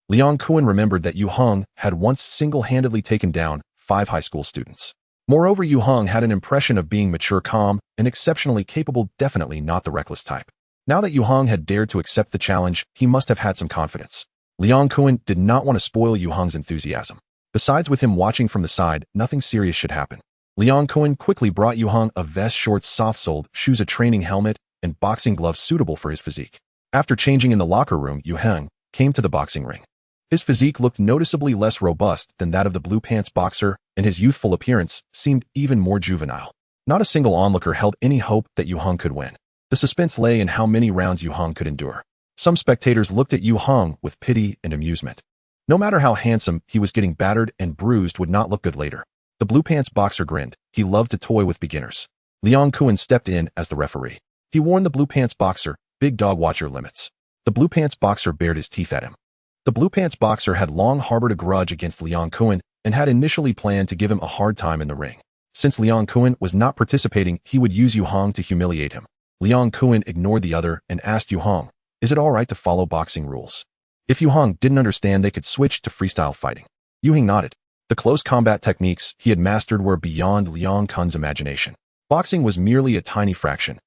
Liang Kuan remembered that Yue Heng had once single-handedly taken down 5 high school students. Moreover, Yue Heng had an impression of being mature, calm, and exceptionally capable, definitely not the reckless type. Now that Yue Heng had dared to accept the challenge, he must have had some confidence. Liang Kuan did not want to spoil Yue Heng's enthusiasm. Besides, with him watching from the side, nothing serious should happen. Liang Kuan quickly brought Yue Heng a vest, shorts, soft-soled shoes, a training helmet, and boxing gloves suitable for his physique. After changing in the locker room, Yue Heng came to the boxing ring. His physique looked noticeably less robust than that of the blue pants boxer, and his youthful appearance seemed even more juvenile. Not a single onlooker held any hope that Yue Heng could win. The suspense lay in how many rounds Yue Heng could endure. Some spectators looked at Yue Heng with pity and amusement. No matter how handsome, he was getting battered and bruised would not look good later. The blue pants boxer grinned. He loved to toy with beginners. Liang Kuan stepped in as the referee. He warned the blue pants boxer, "Big dog, watch your limits." The blue pants boxer bared his teeth at him. The blue pants boxer had long harbored a grudge against Liang Kuan and had initially planned to give him a hard time in the ring. Since Liang Kuan was not participating, he would use Yue Heng to humiliate him. Liang Kuan ignored the other and asked Yue Heng, "Is it all right to follow boxing rules?" If Yue Heng didn't understand, they could switch to freestyle fighting. Yue Heng nodded. The close combat techniques he had mastered were beyond Liang Kun's imagination. Boxing was merely a tiny fraction.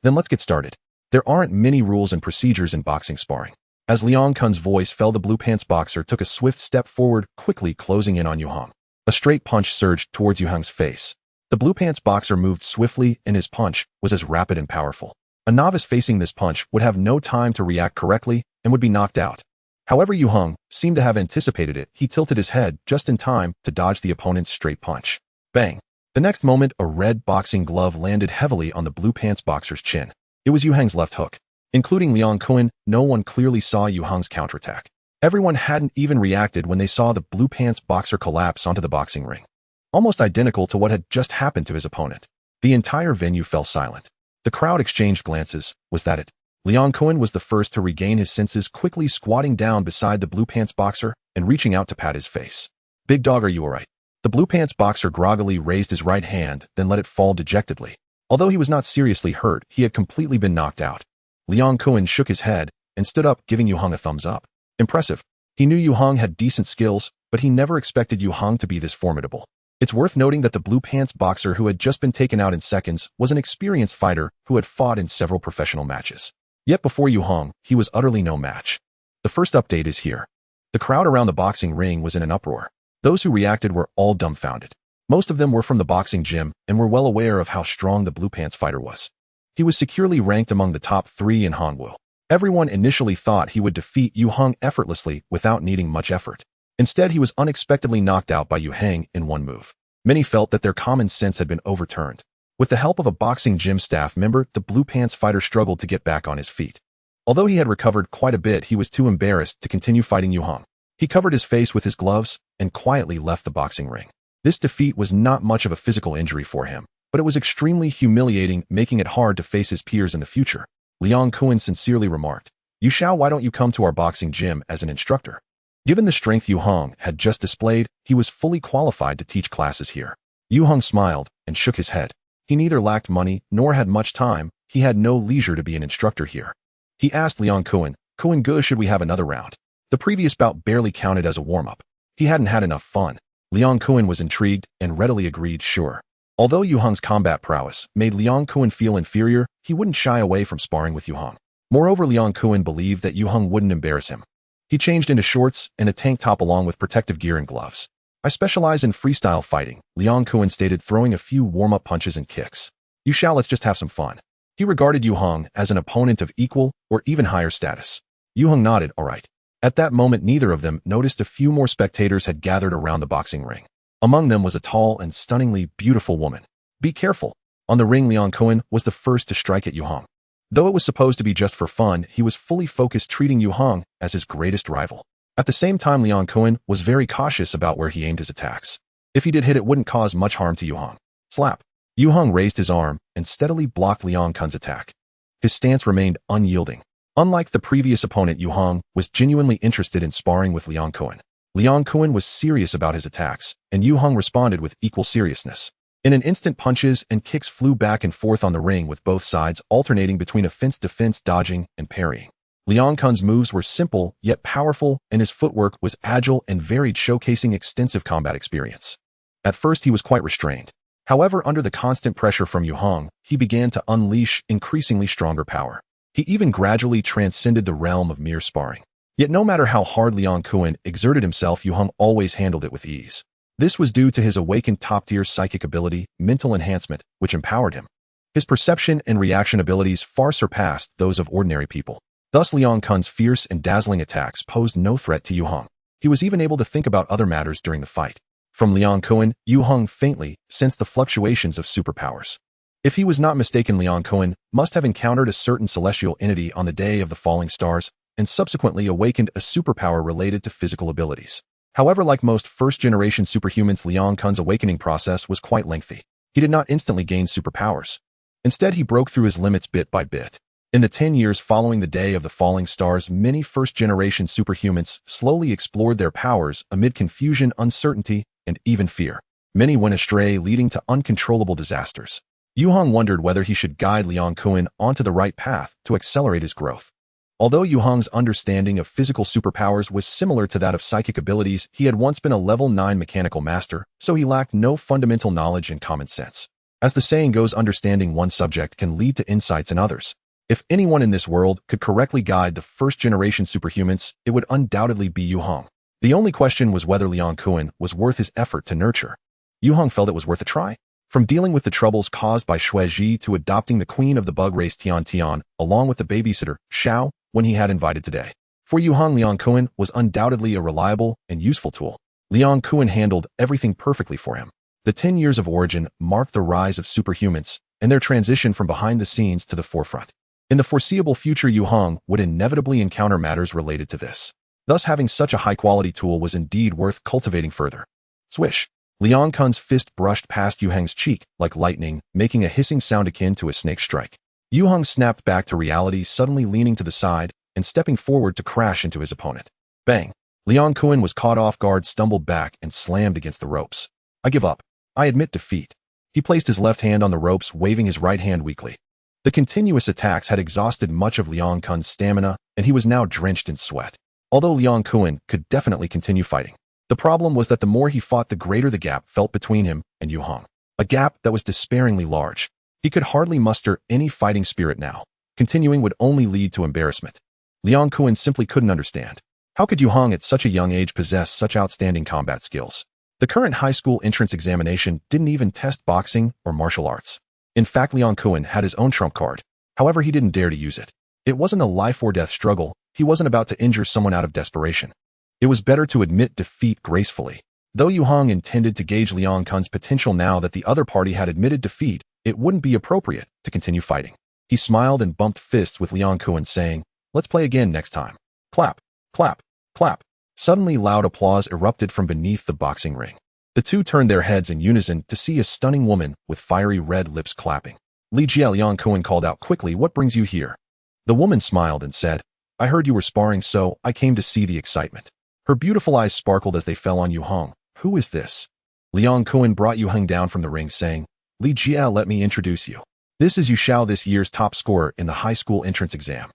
"Then let's get started. There aren't many rules and procedures in boxing sparring." As Liang Kun's voice fell, the blue pants boxer took a swift step forward, quickly closing in on Yue Heng. A straight punch surged towards Yue Heng's face. The blue pants boxer moved swiftly, and his punch was as rapid and powerful. A novice facing this punch would have no time to react correctly and would be knocked out. However, Yue Heng seemed to have anticipated it. He tilted his head just in time to dodge the opponent's straight punch. Bang! The next moment, a red boxing glove landed heavily on the blue pants boxer's chin. It was Yue Heng's left hook. Including Liang Kuan, no one clearly saw Yue Heng's counterattack. Everyone hadn't even reacted when they saw the blue pants boxer collapse onto the boxing ring. Almost identical to what had just happened to his opponent. The entire venue fell silent. The crowd exchanged glances. Was that it? Liang Kuan was the first to regain his senses, quickly squatting down beside the blue pants boxer and reaching out to pat his face. "Big dog, are you alright?" The blue pants boxer groggily raised his right hand, then let it fall dejectedly. Although he was not seriously hurt, he had completely been knocked out. Liang Kuan shook his head and stood up, giving Yue Heng a thumbs up. Impressive. He knew Yue Heng had decent skills, but he never expected Yue Heng to be this formidable. It's worth noting that the blue pants boxer who had just been taken out in seconds was an experienced fighter who had fought in several professional matches. Yet before Yue Heng, he was utterly no match. The first update is here. The crowd around the boxing ring was in an uproar. Those who reacted were all dumbfounded. Most of them were from the boxing gym and were well aware of how strong the blue pants fighter was. He was securely ranked among the top 3 in Hangwu. Everyone initially thought he would defeat Yue Heng effortlessly without needing much effort. Instead, he was unexpectedly knocked out by Yue Heng in one move. Many felt that their common sense had been overturned. With the help of a boxing gym staff member, the blue pants fighter struggled to get back on his feet. Although he had recovered quite a bit, he was too embarrassed to continue fighting Yue Heng. He covered his face with his gloves and quietly left the boxing ring. This defeat was not much of a physical injury for him, but it was extremely humiliating, making it hard to face his peers in the future. Liang Kuan sincerely remarked, "Yu Xiao, why don't you come to our boxing gym as an instructor?" Given the strength Yue Heng had just displayed, he was fully qualified to teach classes here. Yue Heng smiled and shook his head. He neither lacked money nor had much time. He had no leisure to be an instructor here. He asked Liang Kuan, "Kuan Gu, should we have another round?" The previous bout barely counted as a warm-up. He hadn't had enough fun. Liang Kuan was intrigued and readily agreed, sure. Although Yue Heng's combat prowess made Liang Kuan feel inferior, he wouldn't shy away from sparring with Yue Heng. Moreover, Liang Kuan believed that Yue Heng wouldn't embarrass him. He changed into shorts and a tank top along with protective gear and gloves. "I specialize in freestyle fighting," Liang Kuan stated, throwing a few warm-up punches and kicks. "Yu Xiao, let's just have some fun." He regarded Yue Heng as an opponent of equal or even higher status. Yue Heng nodded, all right. At that moment, neither of them noticed a few more spectators had gathered around the boxing ring. Among them was a tall and stunningly beautiful woman. "Be careful." On the ring, Liang Kuan was the first to strike at Yue Heng. Though it was supposed to be just for fun, he was fully focused, treating Yue Heng as his greatest rival. At the same time, Liang Kuan was very cautious about where he aimed his attacks. If he did hit, it wouldn't cause much harm to Yue Heng. Slap. Yue Heng raised his arm and steadily blocked Liang Kuan's attack. His stance remained unyielding. Unlike the previous opponent, Yue Heng was genuinely interested in sparring with Liang Kuan. Liang Kuan was serious about his attacks, and Yue Heng responded with equal seriousness. In an instant, punches and kicks flew back and forth on the ring, with both sides alternating between offense-defense, dodging, and parrying. Liang Kuan's moves were simple yet powerful, and his footwork was agile and varied, showcasing extensive combat experience. At first, he was quite restrained. However, under the constant pressure from Yue Heng, he began to unleash increasingly stronger power. He even gradually transcended the realm of mere sparring. Yet no matter how hard Liang Kuan exerted himself, Yue Heng always handled it with ease. This was due to his awakened top-tier psychic ability, mental enhancement, which empowered him. His perception and reaction abilities far surpassed those of ordinary people. Thus, Liang Kuan's fierce and dazzling attacks posed no threat to Yue Heng. He was even able to think about other matters during the fight. From Liang Kuan, Yue Heng faintly sensed the fluctuations of superpowers. If he was not mistaken, Liang Kuan must have encountered a certain celestial entity on the day of the falling stars and subsequently awakened a superpower related to physical abilities. However, like most first-generation superhumans, Liang Kuan's awakening process was quite lengthy. He did not instantly gain superpowers. Instead, he broke through his limits bit by bit. In the 10 years following the day of the falling stars, many first-generation superhumans slowly explored their powers amid confusion, uncertainty, and even fear. Many went astray, leading to uncontrollable disasters. Yue Heng wondered whether he should guide Liang Kuan onto the right path to accelerate his growth. Although Yue Heng's understanding of physical superpowers was similar to that of psychic abilities, he had once been a level 9 mechanical master, so he lacked no fundamental knowledge and common sense. As the saying goes, understanding one subject can lead to insights in others. If anyone in this world could correctly guide the first-generation superhumans, it would undoubtedly be Yue Heng. The only question was whether Liang Kuan was worth his effort to nurture. Yue Heng felt it was worth a try. From dealing with the troubles caused by Shuiji to adopting the queen of the bug race Tian Tian, along with the babysitter, Xiao, when he had invited today. For Yue Heng, Liang Kuan was undoubtedly a reliable and useful tool. Liang Kuan handled everything perfectly for him. The 10 years of origin marked the rise of superhumans and their transition from behind the scenes to the forefront. In the foreseeable future, Yue Heng would inevitably encounter matters related to this. Thus, having such a high-quality tool was indeed worth cultivating further. Swish! Liang Kuan's fist brushed past Yue Heng's cheek like lightning, making a hissing sound akin to a snake strike. Yue Heng snapped back to reality, suddenly leaning to the side and stepping forward to crash into his opponent. Bang! Liang Kuan was caught off guard, stumbled back, and slammed against the ropes. "I give up. I admit defeat." He placed his left hand on the ropes, waving his right hand weakly. The continuous attacks had exhausted much of Liang Kuan's stamina, and he was now drenched in sweat. Although Liang Kuan could definitely continue fighting, the problem was that the more he fought, the greater the gap felt between him and Yue Heng. A gap that was despairingly large. He could hardly muster any fighting spirit now. Continuing would only lead to embarrassment. Liang Kuan simply couldn't understand. How could Yue Heng at such a young age possess such outstanding combat skills? The current high school entrance examination didn't even test boxing or martial arts. In fact, Liang Kuan had his own trump card. However, he didn't dare to use it. It wasn't a life-or-death struggle. He wasn't about to injure someone out of desperation. It was better to admit defeat gracefully. Though Yue Heng intended to gauge Liang Kuan's potential now that the other party had admitted defeat, it wouldn't be appropriate to continue fighting. He smiled and bumped fists with Liang Kuan, saying, "Let's play again next time." Clap, clap, clap. Suddenly loud applause erupted from beneath the boxing ring. The two turned their heads in unison to see a stunning woman with fiery red lips clapping. "Li Jie," Liang Kuan called out quickly, "what brings you here?" The woman smiled and said, "I heard you were sparring, so I came to see the excitement." Her beautiful eyes sparkled as they fell on Yue Heng. "Who is this?" Liang Kuan brought Yue Heng down from the ring, saying, "Li Jie, let me introduce you. This is Yu Xiao, this year's top scorer in the high school entrance exam."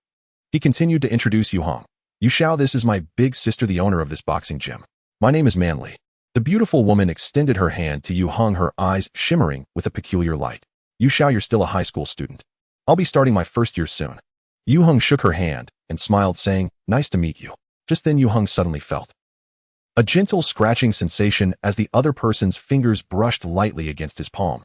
He continued to introduce Yue Heng. "Yu Xiao, this is my big sister, the owner of this boxing gym. My name is Manli." The beautiful woman extended her hand to Yue Heng, her eyes shimmering with a peculiar light. "Yu Xiao, you're still a high school student. I'll be starting my first year soon." Yue Heng shook her hand and smiled, saying, "Nice to meet you." Just then Yue Heng suddenly felt a gentle scratching sensation as the other person's fingers brushed lightly against his palm.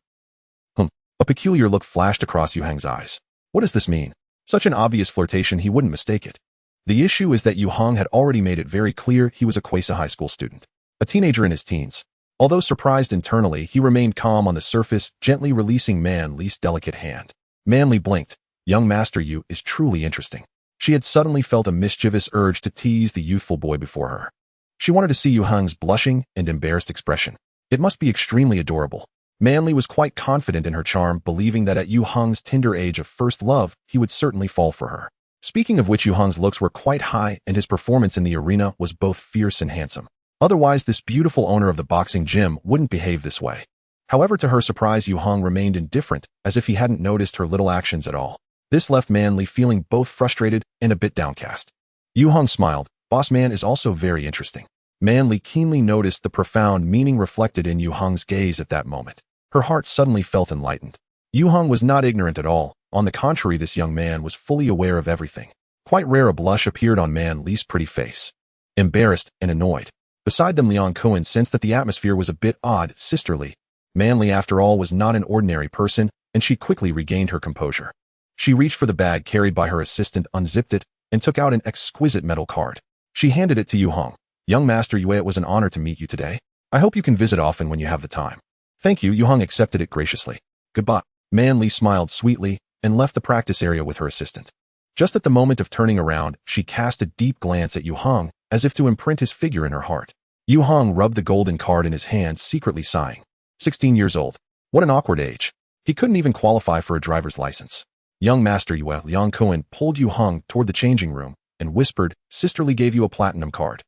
A peculiar look flashed across Yue Heng's eyes. What does this mean? Such an obvious flirtation, he wouldn't mistake it. The issue is that Yue Heng had already made it very clear he was a Quasi high school student, a teenager in his teens. Although surprised internally, he remained calm on the surface, gently releasing Manli's delicate hand. Manli blinked. Young Master Yu is truly interesting. She had suddenly felt a mischievous urge to tease the youthful boy before her. She wanted to see Yue Heng's blushing and embarrassed expression. It must be extremely adorable. Manli was quite confident in her charm, believing that at Yue Heng's tender age of first love, he would certainly fall for her. Speaking of which, Yue Heng's looks were quite high and his performance in the arena was both fierce and handsome. Otherwise, this beautiful owner of the boxing gym wouldn't behave this way. However, to her surprise, Yue Heng remained indifferent, as if he hadn't noticed her little actions at all. This left Manli feeling both frustrated and a bit downcast. Yue Heng smiled. "Boss man is also very interesting." Manli keenly noticed the profound meaning reflected in Yue Heng's gaze at that moment. Her heart suddenly felt enlightened. Yue Heng was not ignorant at all. On the contrary, this young man was fully aware of everything. Quite rare, a blush appeared on Manli's pretty face. Embarrassed and annoyed. Beside them, Liang Kuan sensed that the atmosphere was a bit odd, sisterly. Manli, after all, was not an ordinary person, and she quickly regained her composure. She reached for the bag carried by her assistant, unzipped it, and took out an exquisite metal card. She handed it to Yue Heng. "Young Master Yue, it was an honor to meet you today. I hope you can visit often when you have the time." "Thank you." Yue Heng accepted it graciously. "Goodbye." Manli smiled sweetly and left the practice area with her assistant. Just at the moment of turning around, she cast a deep glance at Yue Heng, as if to imprint his figure in her heart. Yue Heng rubbed the golden card in his hand, secretly sighing. 16 years old. What an awkward age. He couldn't even qualify for a driver's license. "Young Master Yue," Liang Kuan pulled Yue Heng toward the changing room and whispered, "Sisterly gave you a platinum card."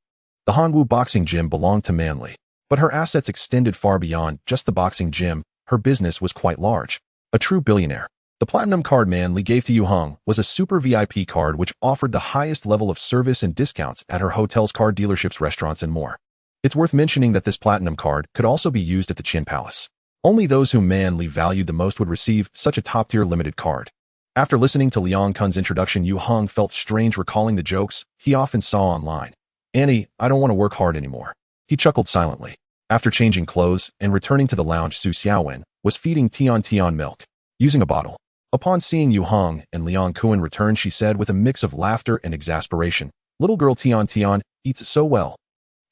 The Hanwu boxing gym belonged to Manli, but her assets extended far beyond just the boxing gym. Her business was quite large. A true billionaire. The platinum card Manli gave to Yue Heng was a super VIP card which offered the highest level of service and discounts at her hotels, car dealerships, restaurants, and more. It's worth mentioning that this platinum card could also be used at the Qin Palace. Only those whom Manli valued the most would receive such a top-tier limited card. After listening to Liang Kun's introduction, Yue Heng felt strange, recalling the jokes he often saw online. "Annie, I don't want to work hard anymore." He chuckled silently. After changing clothes and returning to the lounge, Su Xiaowen was feeding Tian milk, using a bottle. Upon seeing Yue Heng and Liang Kuan return, she said with a mix of laughter and exasperation, "Little girl Tian eats so well.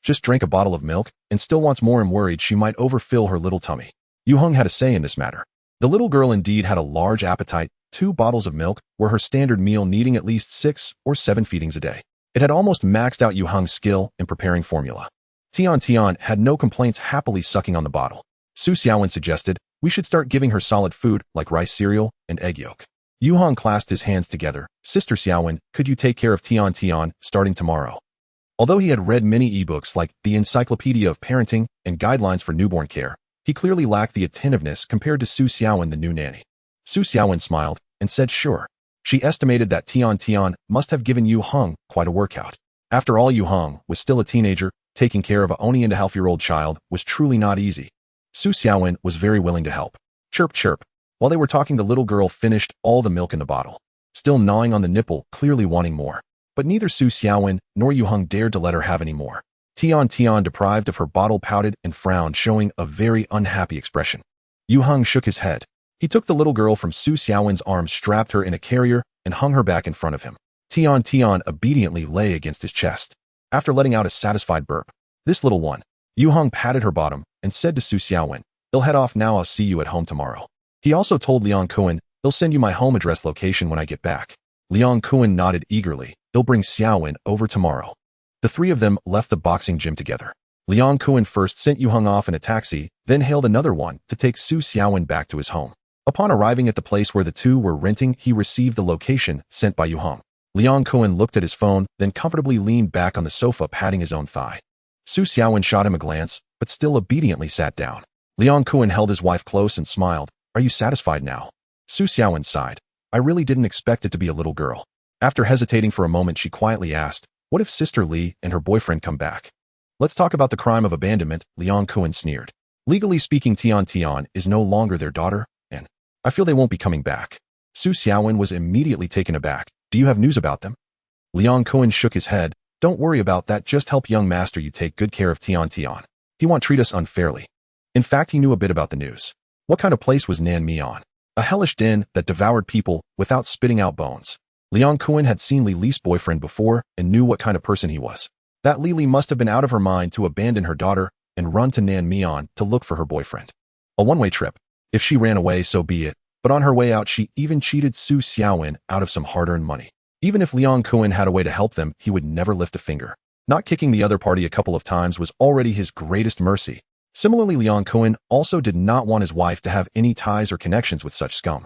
Just drank a bottle of milk and still wants more. I'm worried she might overfill her little tummy." Yue Heng had a say in this matter. The little girl indeed had a large appetite. 2 bottles of milk were her standard meal, needing at least 6 or 7 feedings a day. It had almost maxed out Yue Heng's skill in preparing formula. Tian had no complaints, happily sucking on the bottle. Su Xiaowen suggested, "We should start giving her solid food like rice cereal and egg yolk." Yue Heng clasped his hands together. "Sister Xiaowen, could you take care of Tian starting tomorrow?" Although he had read many ebooks like the Encyclopedia of Parenting and Guidelines for Newborn Care, he clearly lacked the attentiveness compared to Su Xiaowen, the new nanny. Su Xiaowen smiled and said sure. She estimated that Tian must have given Yue Heng quite a workout. After all, Yue Heng was still a teenager. Taking care of a only and a half-year-old child was truly not easy. Su Xiaowen was very willing to help. Chirp, chirp. While they were talking, the little girl finished all the milk in the bottle, still gnawing on the nipple, clearly wanting more. But neither Su Xiaowen nor Yue Heng dared to let her have any more. Tian, deprived of her bottle, pouted and frowned, showing a very unhappy expression. Yue Heng shook his head. He took the little girl from Su Xiaowen's arms, strapped her in a carrier, and hung her back in front of him. Tian obediently lay against his chest. After letting out a satisfied burp, "This little one." Yue Heng patted her bottom and said to Su Xiaowen, "He'll head off now. I'll see you at home tomorrow." He also told Liang Kuan, "He'll send you my home address location when I get back." Liang Kuan nodded eagerly. "He'll bring Xiaowen over tomorrow." The three of them left the boxing gym together. Liang Kuan first sent Yue Heng off in a taxi, then hailed another one to take Su Xiaowen back to his home. Upon arriving at the place where the two were renting, he received the location sent by Yue Heng. Liang Kuan looked at his phone, then comfortably leaned back on the sofa, patting his own thigh. Su Xiaowen shot him a glance, but still obediently sat down. Liang Kuan held his wife close and smiled. "Are you satisfied now?" Su Xiaowen sighed. "I really didn't expect it to be a little girl." After hesitating for a moment, she quietly asked, "What if Sister Li and her boyfriend come back?" "Let's talk about the crime of abandonment," Liang Kuan sneered. "Legally speaking, Tian is no longer their daughter, and I feel they won't be coming back." Su Xiaowen was immediately taken aback. "Do you have news about them?" Liang Kuan shook his head. "Don't worry about that. Just help young master you take good care of Tian. He won't treat us unfairly." In fact, he knew a bit about the news. What kind of place was Nanmian? A hellish den that devoured people without spitting out bones. Liang Kuan had seen Li Li's boyfriend before and knew what kind of person he was. That Li Li must have been out of her mind to abandon her daughter and run to Nanmian to look for her boyfriend. A one-way trip. If she ran away, so be it. But on her way out, she even cheated Su Xiaowen out of some hard-earned money. Even if Liang Kuan had a way to help them, he would never lift a finger. Not kicking the other party a couple of times was already his greatest mercy. Similarly, Liang Kuan also did not want his wife to have any ties or connections with such scum.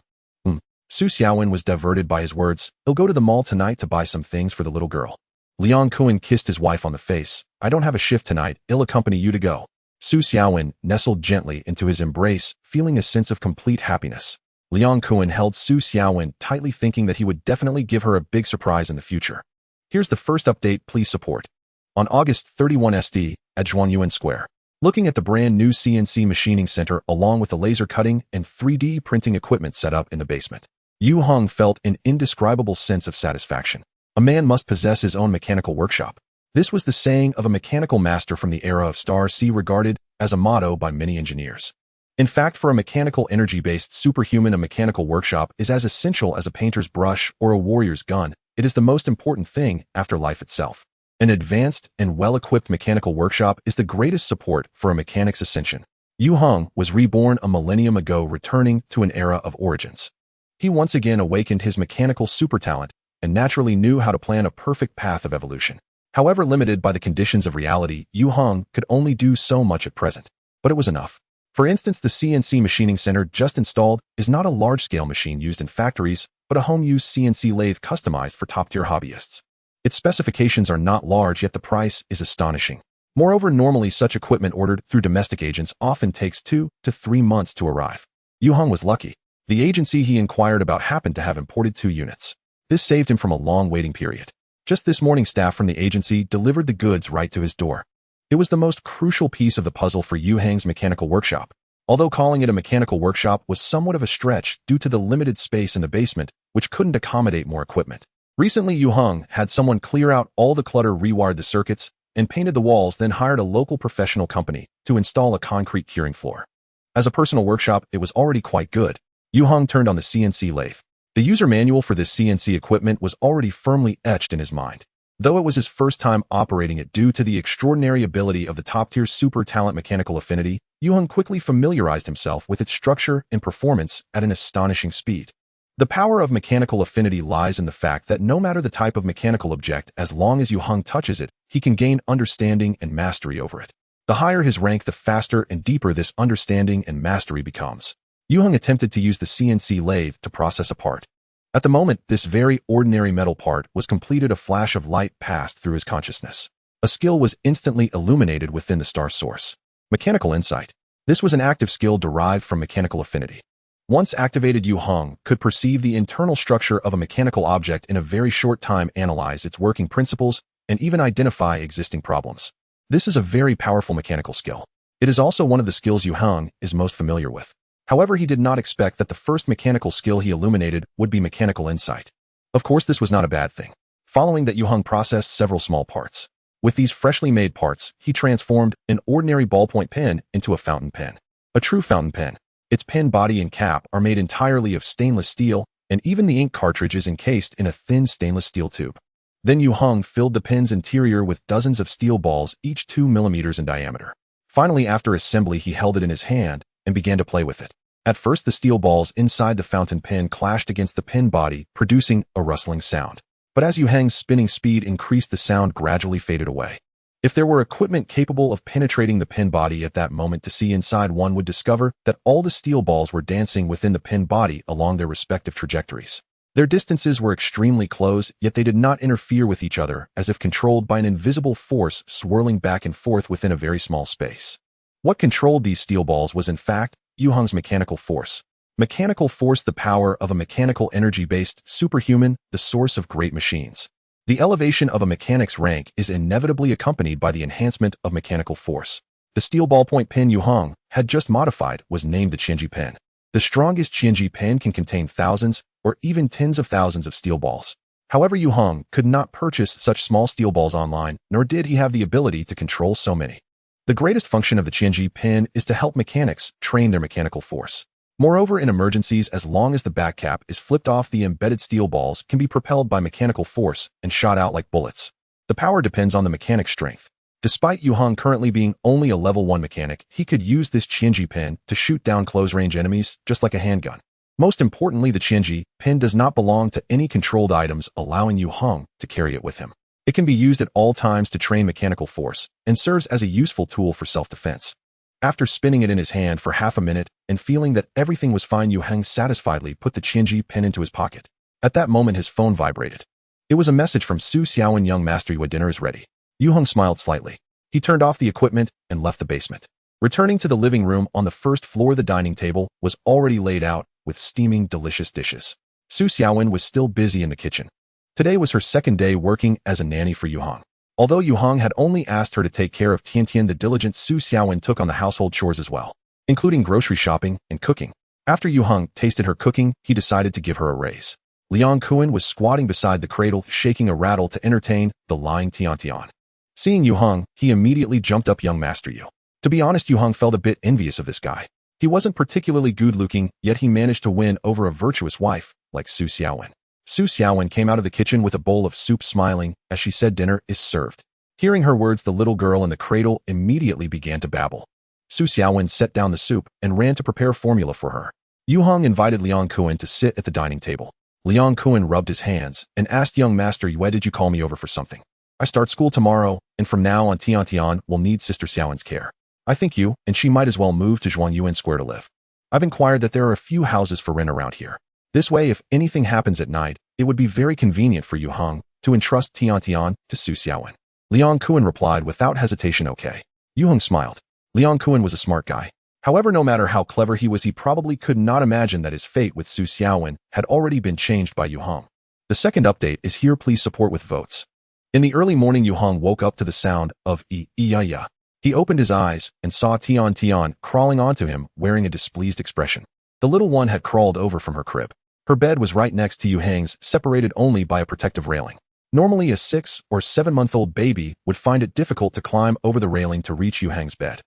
Su Xiaowen was diverted by his words. "He'll go to the mall tonight to buy some things for the little girl." Liang Kuan kissed his wife on the face. "I don't have a shift tonight. I'll accompany you to go." Su Xiaowen nestled gently into his embrace, feeling a sense of complete happiness. Liang Kuan held Su Xiaowen tightly, thinking that he would definitely give her a big surprise in the future. Here's the first update. Please support. On August 31 ST, at Zhuangyuan Square. Looking at the brand new CNC machining center along with the laser cutting and 3D printing equipment set up in the basement, Yue Heng felt an indescribable sense of satisfaction. A man must possess his own mechanical workshop. This was the saying of a mechanical master from the era of Star C, regarded as a motto by many engineers. In fact, for a mechanical energy-based superhuman, a mechanical workshop is as essential as a painter's brush or a warrior's gun. It is the most important thing after life itself. An advanced and well-equipped mechanical workshop is the greatest support for a mechanic's ascension. Yue Heng was reborn a millennium ago, returning to an era of origins. He once again awakened his mechanical supertalent and naturally knew how to plan a perfect path of evolution. However, limited by the conditions of reality, Yue Heng could only do so much at present. But it was enough. For instance, the CNC machining center just installed is not a large-scale machine used in factories, but a home-use CNC lathe customized for top-tier hobbyists. Its specifications are not large, yet the price is astonishing. Moreover, normally such equipment ordered through domestic agents often takes 2 to 3 months to arrive. Yue Heng was lucky. The agency he inquired about happened to have imported 2 units. This saved him from a long waiting period. Just this morning, staff from the agency delivered the goods right to his door. It was the most crucial piece of the puzzle for Yue Heng's mechanical workshop, although calling it a mechanical workshop was somewhat of a stretch due to the limited space in the basement, which couldn't accommodate more equipment. Recently, Yue Heng had someone clear out all the clutter, rewired the circuits, and painted the walls, then hired a local professional company to install a concrete curing floor. As a personal workshop, it was already quite good. Yue Heng turned on the CNC lathe. The user manual for this CNC equipment was already firmly etched in his mind. Though it was his first time operating it due to the extraordinary ability of the top-tier super talent mechanical affinity, Yue Heng quickly familiarized himself with its structure and performance at an astonishing speed. The power of mechanical affinity lies in the fact that no matter the type of mechanical object, as long as Yue Heng touches it, he can gain understanding and mastery over it. The higher his rank, the faster and deeper this understanding and mastery becomes. Yue Heng attempted to use the CNC lathe to process a part. At the moment this very ordinary metal part was completed, a flash of light passed through his consciousness. A skill was instantly illuminated within the star source. Mechanical insight. This was an active skill derived from mechanical affinity. Once activated, Yue Heng could perceive the internal structure of a mechanical object in a very short time, analyze its working principles, and even identify existing problems. This is a very powerful mechanical skill. It is also one of the skills Yue Heng is most familiar with. However, he did not expect that the first mechanical skill he illuminated would be mechanical insight. Of course, this was not a bad thing. Following that, Yue Heng processed several small parts. With these freshly made parts, he transformed an ordinary ballpoint pen into a fountain pen. A true fountain pen. Its pen body and cap are made entirely of stainless steel, and even the ink cartridge is encased in a thin stainless steel tube. Then Yue Heng filled the pen's interior with dozens of steel balls, each 2 millimeters in diameter. Finally, after assembly, he held it in his hand and began to play with it. At first, the steel balls inside the fountain pen clashed against the pen body, producing a rustling sound. But as Yue Heng's spinning speed increased, the sound gradually faded away. If there were equipment capable of penetrating the pen body at that moment to see inside, one would discover that all the steel balls were dancing within the pen body along their respective trajectories. Their distances were extremely close, yet they did not interfere with each other, as if controlled by an invisible force swirling back and forth within a very small space. What controlled these steel balls was in fact Yue Heng's mechanical force. Mechanical force, the power of a mechanical energy-based superhuman, the source of great machines. The elevation of a mechanic's rank is inevitably accompanied by the enhancement of mechanical force. The steel ballpoint pen Yue Heng had just modified was named the Qianji pen. The strongest Qianji pen can contain thousands or even tens of thousands of steel balls. However, Yue Heng could not purchase such small steel balls online, nor did he have the ability to control so many. The greatest function of the Qianji pen is to help mechanics train their mechanical force. Moreover, in emergencies, as long as the back cap is flipped off, the embedded steel balls can be propelled by mechanical force and shot out like bullets. The power depends on the mechanic's strength. Despite Yue Heng currently being only a level 1 mechanic, he could use this Qianji pen to shoot down close-range enemies just like a handgun. Most importantly, the Qianji pen does not belong to any controlled items, allowing Yue Heng to carry it with him. It can be used at all times to train mechanical force and serves as a useful tool for self-defense. After spinning it in his hand for half a minute and feeling that everything was fine, Yue Heng satisfiedly put the Qianji pen into his pocket. At that moment, his phone vibrated. It was a message from Su Xiaowen. Young master, your dinner is ready. Yue Heng smiled slightly. He turned off the equipment and left the basement. Returning to the living room on the first floor, the dining table was already laid out with steaming, delicious dishes. Su Xiaowen was still busy in the kitchen. Today was her second day working as a nanny for Yue Heng. Although Yue Heng had only asked her to take care of Tian, the diligent Su Xiaowen took on the household chores as well, including grocery shopping and cooking. After Yue Heng tasted her cooking, he decided to give her a raise. Liang Kuan was squatting beside the cradle, shaking a rattle to entertain the lying Tian. Seeing Yue Heng, he immediately jumped up. Young master Yue. To be honest, Yue Heng felt a bit envious of this guy. He wasn't particularly good-looking, yet he managed to win over a virtuous wife like Su Xiaowen. Su Xiaowen came out of the kitchen with a bowl of soup, smiling as she said, "Dinner is served." Hearing her words, the little girl in the cradle immediately began to babble. Su Xiaowen set down the soup and ran to prepare formula for her. Yue Heng invited Liang Kuan to sit at the dining table. Liang Kuan rubbed his hands and asked, "Young master Yue, did you call me over for something? I start school tomorrow, and from now on Tian will need Sister Xiaowen's care. I think you and she might as well move to Zhuangyuan Square to live. I've inquired that there are a few houses for rent around here. This way, if anything happens at night, it would be very convenient for Yue Heng to entrust Tian to Su Xiaowen." Liang Kuan replied without hesitation, "Okay." Yue Heng smiled. Liang Kuan was a smart guy. However, no matter how clever he was, he probably could not imagine that his fate with Su Xiaowen had already been changed by Yue Heng. The second update is here. Please support with votes. In the early morning, Yue Heng woke up to the sound of ya. He opened his eyes and saw Tian crawling onto him, wearing a displeased expression. The little one had crawled over from her crib. Her bed was right next to Yue Heng's, separated only by a protective railing. Normally, a 6 or 7-month-old baby would find it difficult to climb over the railing to reach Yue Heng's bed.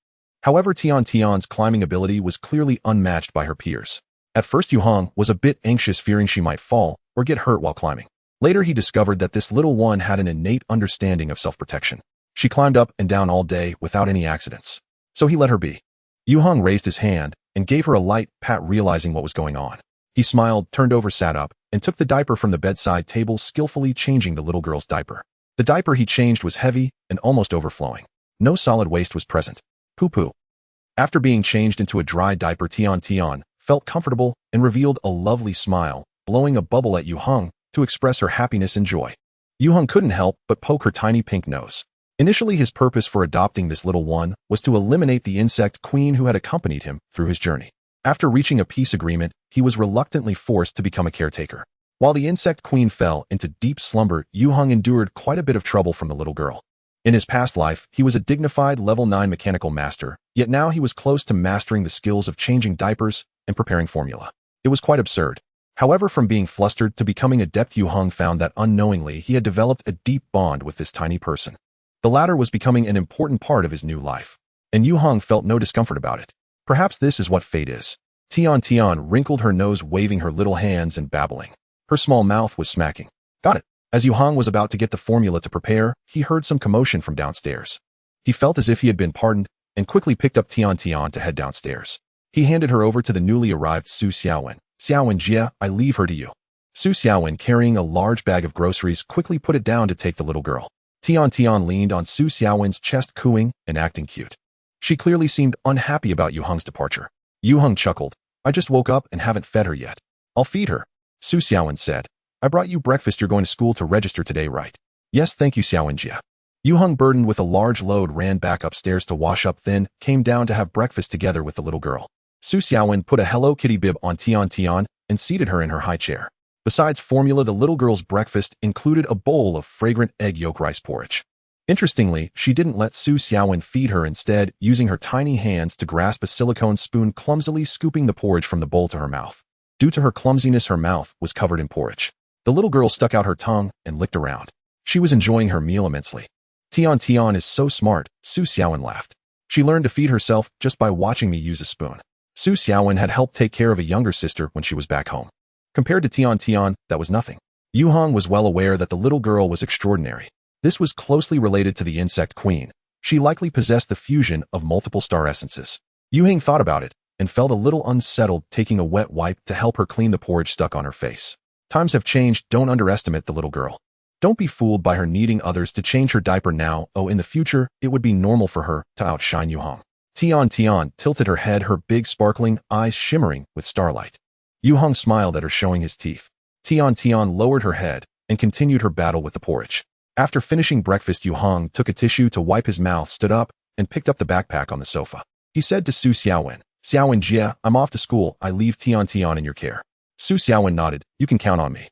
However, Tian's climbing ability was clearly unmatched by her peers. At first, Yue Heng was a bit anxious, fearing she might fall or get hurt while climbing. Later, he discovered that this little one had an innate understanding of self-protection. She climbed up and down all day without any accidents. So he let her be. Yue Heng raised his hand and gave her a light pat, realizing what was going on. He smiled, turned over, sat up, and took the diaper from the bedside table, skillfully changing the little girl's diaper. The diaper he changed was heavy and almost overflowing. No solid waste was present. Poo-poo. After being changed into a dry diaper, Tian felt comfortable and revealed a lovely smile, blowing a bubble at Yue Heng to express her happiness and joy. Yue Heng couldn't help but poke her tiny pink nose. Initially, his purpose for adopting this little one was to eliminate the insect queen who had accompanied him through his journey. After reaching a peace agreement, he was reluctantly forced to become a caretaker. While the insect queen fell into deep slumber, Yue Heng endured quite a bit of trouble from the little girl. In his past life, he was a dignified level 9 mechanical master, yet now he was close to mastering the skills of changing diapers and preparing formula. It was quite absurd. However, from being flustered to becoming adept, Yue Heng found that unknowingly he had developed a deep bond with this tiny person. The latter was becoming an important part of his new life, and Yue Heng felt no discomfort about it. Perhaps this is what fate is. Tian wrinkled her nose, waving her little hands and babbling. Her small mouth was smacking. Got it. As Yue Heng was about to get the formula to prepare, he heard some commotion from downstairs. He felt as if he had been pardoned and quickly picked up Tian to head downstairs. He handed her over to the newly arrived Su Xiaowen. Xiaowen Jia, I leave her to you. Su Xiaowen, carrying a large bag of groceries, quickly put it down to take the little girl. Tian leaned on Su Xiaowen's chest, cooing and acting cute. She clearly seemed unhappy about Yue Heng's departure. Yue Heng chuckled. I just woke up and haven't fed her yet. I'll feed her. Su Xiaowen said. I brought you breakfast. You're going to school to register today, right? Yes, thank you, Xiaowen Jia. Yue Heng, burdened with a large load, ran back upstairs to wash up, then came down to have breakfast together with the little girl. Su Xiaowen put a Hello Kitty bib on Tian and seated her in her high chair. Besides formula, the little girl's breakfast included a bowl of fragrant egg yolk rice porridge. Interestingly, she didn't let Su Xiaowen feed her, instead using her tiny hands to grasp a silicone spoon, clumsily scooping the porridge from the bowl to her mouth. Due to her clumsiness, her mouth was covered in porridge. The little girl stuck out her tongue and licked around. She was enjoying her meal immensely. Tian is so smart, Su Xiaowen laughed. She learned to feed herself just by watching me use a spoon. Su Xiaowen had helped take care of a younger sister when she was back home. Compared to Tian, that was nothing. Yue Heng was well aware that the little girl was extraordinary. This was closely related to the insect queen. She likely possessed the fusion of multiple star essences. Yue Heng thought about it and felt a little unsettled, taking a wet wipe to help her clean the porridge stuck on her face. Times have changed. Don't underestimate the little girl. Don't be fooled by her needing others to change her diaper now. Oh, in the future, it would be normal for her to outshine Yue Heng. Tian tilted her head, her big sparkling eyes shimmering with starlight. Yue Heng smiled at her, showing his teeth. Tian lowered her head and continued her battle with the porridge. After finishing breakfast, Yue Heng took a tissue to wipe his mouth, stood up, and picked up the backpack on the sofa. He said to Su Xiaowen, Xiaowen Jia, I'm off to school. I leave Tian in your care. Su Xiaowen nodded. You can count on me.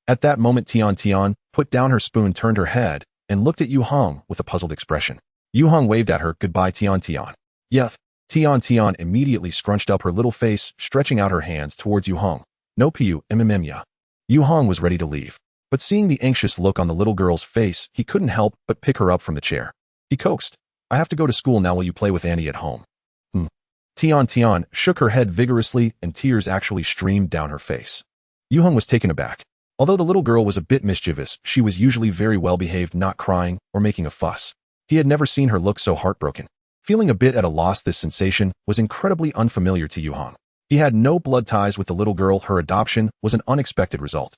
At that moment, Tian put down her spoon, turned her head, and looked at Yue Heng with a puzzled expression. Yue Heng waved at her. Goodbye, Tian. Yes. Tian immediately scrunched up her little face, stretching out her hands towards Yue Heng. No pu ya. Yue Heng was ready to leave, but seeing the anxious look on the little girl's face, he couldn't help but pick her up from the chair. He coaxed. I have to go to school now. Will you play with Annie at home? Tian shook her head vigorously, and tears actually streamed down her face. Yue Heng was taken aback. Although the little girl was a bit mischievous, she was usually very well behaved, not crying or making a fuss. He had never seen her look so heartbroken. Feeling a bit at a loss, this sensation was incredibly unfamiliar to Yue Heng. He had no blood ties with the little girl. Her adoption was an unexpected result.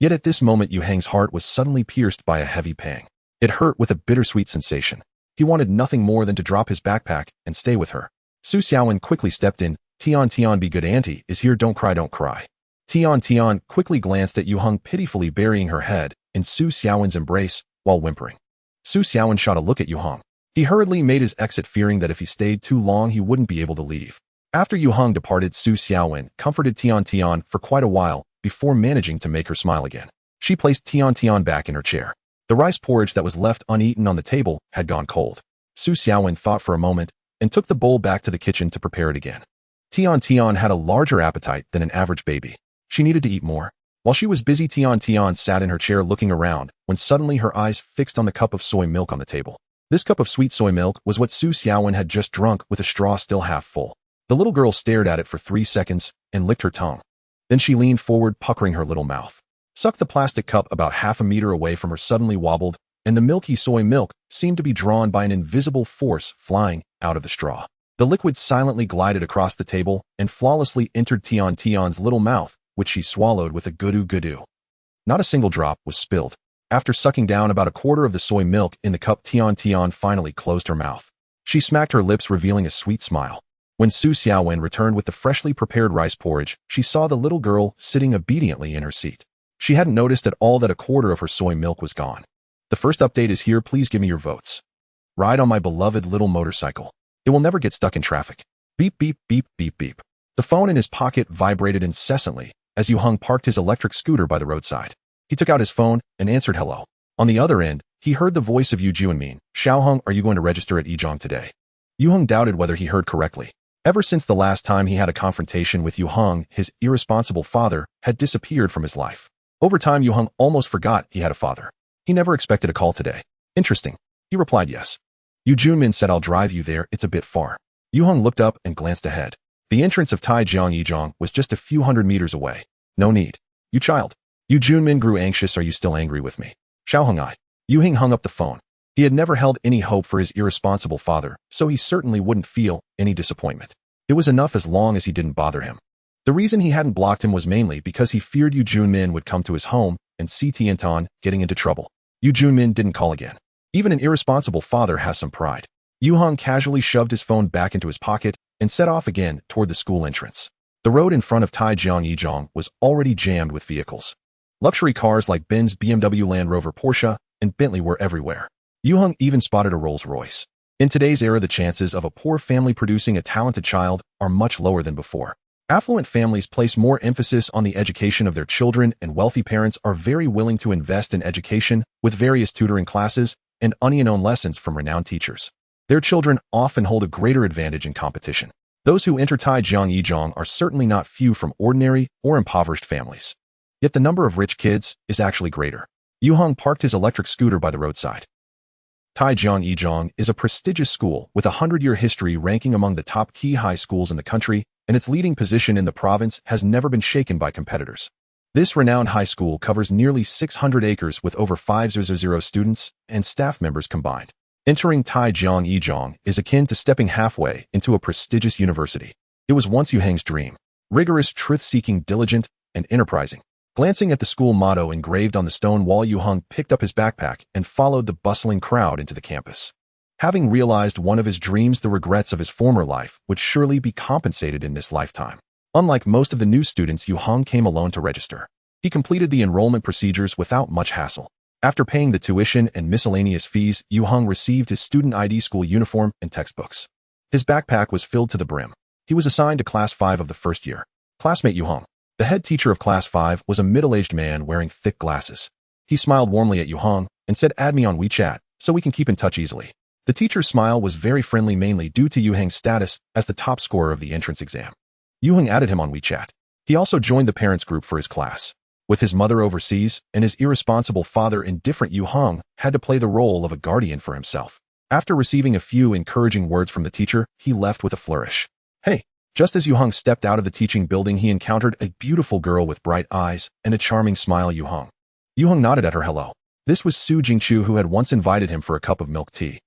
Yet at this moment, Yue Heng's heart was suddenly pierced by a heavy pang. It hurt with a bittersweet sensation. He wanted nothing more than to drop his backpack and stay with her. Su Xiaowen quickly stepped in. Tian, be good, auntie is here. Don't cry. Tian quickly glanced at Yue Heng, pitifully burying her head in Su Xiaowen's embrace while whimpering. Su Xiaowen shot a look at Yue Heng. He hurriedly made his exit, fearing that if he stayed too long, he wouldn't be able to leave. After Yue Heng departed, Su Xiaowen comforted Tian for quite a while before managing to make her smile again. She placed Tian back in her chair. The rice porridge that was left uneaten on the table had gone cold. Su Xiaowen thought for a moment and took the bowl back to the kitchen to prepare it again. Tian had a larger appetite than an average baby. She needed to eat more. While she was busy, Tian sat in her chair looking around when suddenly her eyes fixed on the cup of soy milk on the table. This cup of sweet soy milk was what Su Xiaowen had just drunk, with a straw still half full. The little girl stared at it for 3 seconds and licked her tongue. Then she leaned forward, puckering her little mouth. Sucked the plastic cup about half a meter away from her, suddenly wobbled, and the milky soy milk seemed to be drawn by an invisible force flying out of the straw. The liquid silently glided across the table and flawlessly entered Tian's little mouth, which she swallowed with a gudu. Not a single drop was spilled. After sucking down about a quarter of the soy milk in the cup, Tian finally closed her mouth. She smacked her lips, revealing a sweet smile. When Su Xiaowen returned with the freshly prepared rice porridge, she saw the little girl sitting obediently in her seat. She hadn't noticed at all that a quarter of her soy milk was gone. The first update is here. Please give me your votes. Ride on my beloved little motorcycle. It will never get stuck in traffic. Beep, beep, beep, beep, beep. The phone in his pocket vibrated incessantly as Yue Heng parked his electric scooter by the roadside. He took out his phone and answered hello. On the other end, he heard the voice of Yu Juanmin. Xiao Heng, are you going to register at Yizhong today? Yue Heng doubted whether he heard correctly. Ever since the last time he had a confrontation with Yue Heng, his irresponsible father had disappeared from his life. Over time, Yue Heng almost forgot he had a father. He never expected a call today. Interesting. He replied yes. Yu Junmin said, I'll drive you there, it's a bit far. Yue Heng looked up and glanced ahead. The entrance of Taijiang Yizhong was just a few hundred meters away. No need. You child. Yu Junmin grew anxious. Are you still angry with me? Xiao Heng I. Yue Heng hung up the phone. He had never held any hope for his irresponsible father, so he certainly wouldn't feel any disappointment. It was enough as long as he didn't bother him. The reason he hadn't blocked him was mainly because he feared Yu Junmin would come to his home and see Tiantan getting into trouble. Yu Junmin didn't call again. Even an irresponsible father has some pride. Yue Heng casually shoved his phone back into his pocket and set off again toward the school entrance. The road in front of Taijiang Yizhong was already jammed with vehicles. Luxury cars like Benz, BMW, Land Rover, Porsche, and Bentley were everywhere. Yue Heng even spotted a Rolls-Royce. In today's era, the chances of a poor family producing a talented child are much lower than before. Affluent families place more emphasis on the education of their children, and wealthy parents are very willing to invest in education with various tutoring classes and unknown lessons from renowned teachers. Their children often hold a greater advantage in competition. Those who enter Taijiang Yizhong are certainly not few from ordinary or impoverished families. Yet the number of rich kids is actually greater. Yue Heng parked his electric scooter by the roadside. Taijiang Yizhong is a prestigious school with a 100-year history, ranking among the top key high schools in the country, and its leading position in the province has never been shaken by competitors. This renowned high school covers nearly 600 acres with over 500 students and staff members combined. Entering Taijiang Yizhong is akin to stepping halfway into a prestigious university. It was once Yue Heng's dream. Rigorous, truth-seeking, diligent, and enterprising. Glancing at the school motto engraved on the stone wall, Yue Heng picked up his backpack and followed the bustling crowd into the campus. Having realized one of his dreams, the regrets of his former life would surely be compensated in this lifetime. Unlike most of the new students, Yue Heng came alone to register. He completed the enrollment procedures without much hassle. After paying the tuition and miscellaneous fees, Yue Heng received his student ID, school uniform, and textbooks. His backpack was filled to the brim. He was assigned to Class 5 of the first year. Classmate Yue Heng. The head teacher of Class 5 was a middle-aged man wearing thick glasses. He smiled warmly at Yue Heng and said, add me on WeChat so we can keep in touch easily. The teacher's smile was very friendly, mainly due to Yue Heng's status as the top scorer of the entrance exam. Yue Heng added him on WeChat. He also joined the parents group for his class. With his mother overseas and his irresponsible father indifferent, Yue Heng had to play the role of a guardian for himself. After receiving a few encouraging words from the teacher, he left with a flourish. Hey! Just as Yue Heng stepped out of the teaching building, he encountered a beautiful girl with bright eyes and a charming smile. Yue Heng nodded at her hello. This was Su Jingchu, who had once invited him for a cup of milk tea.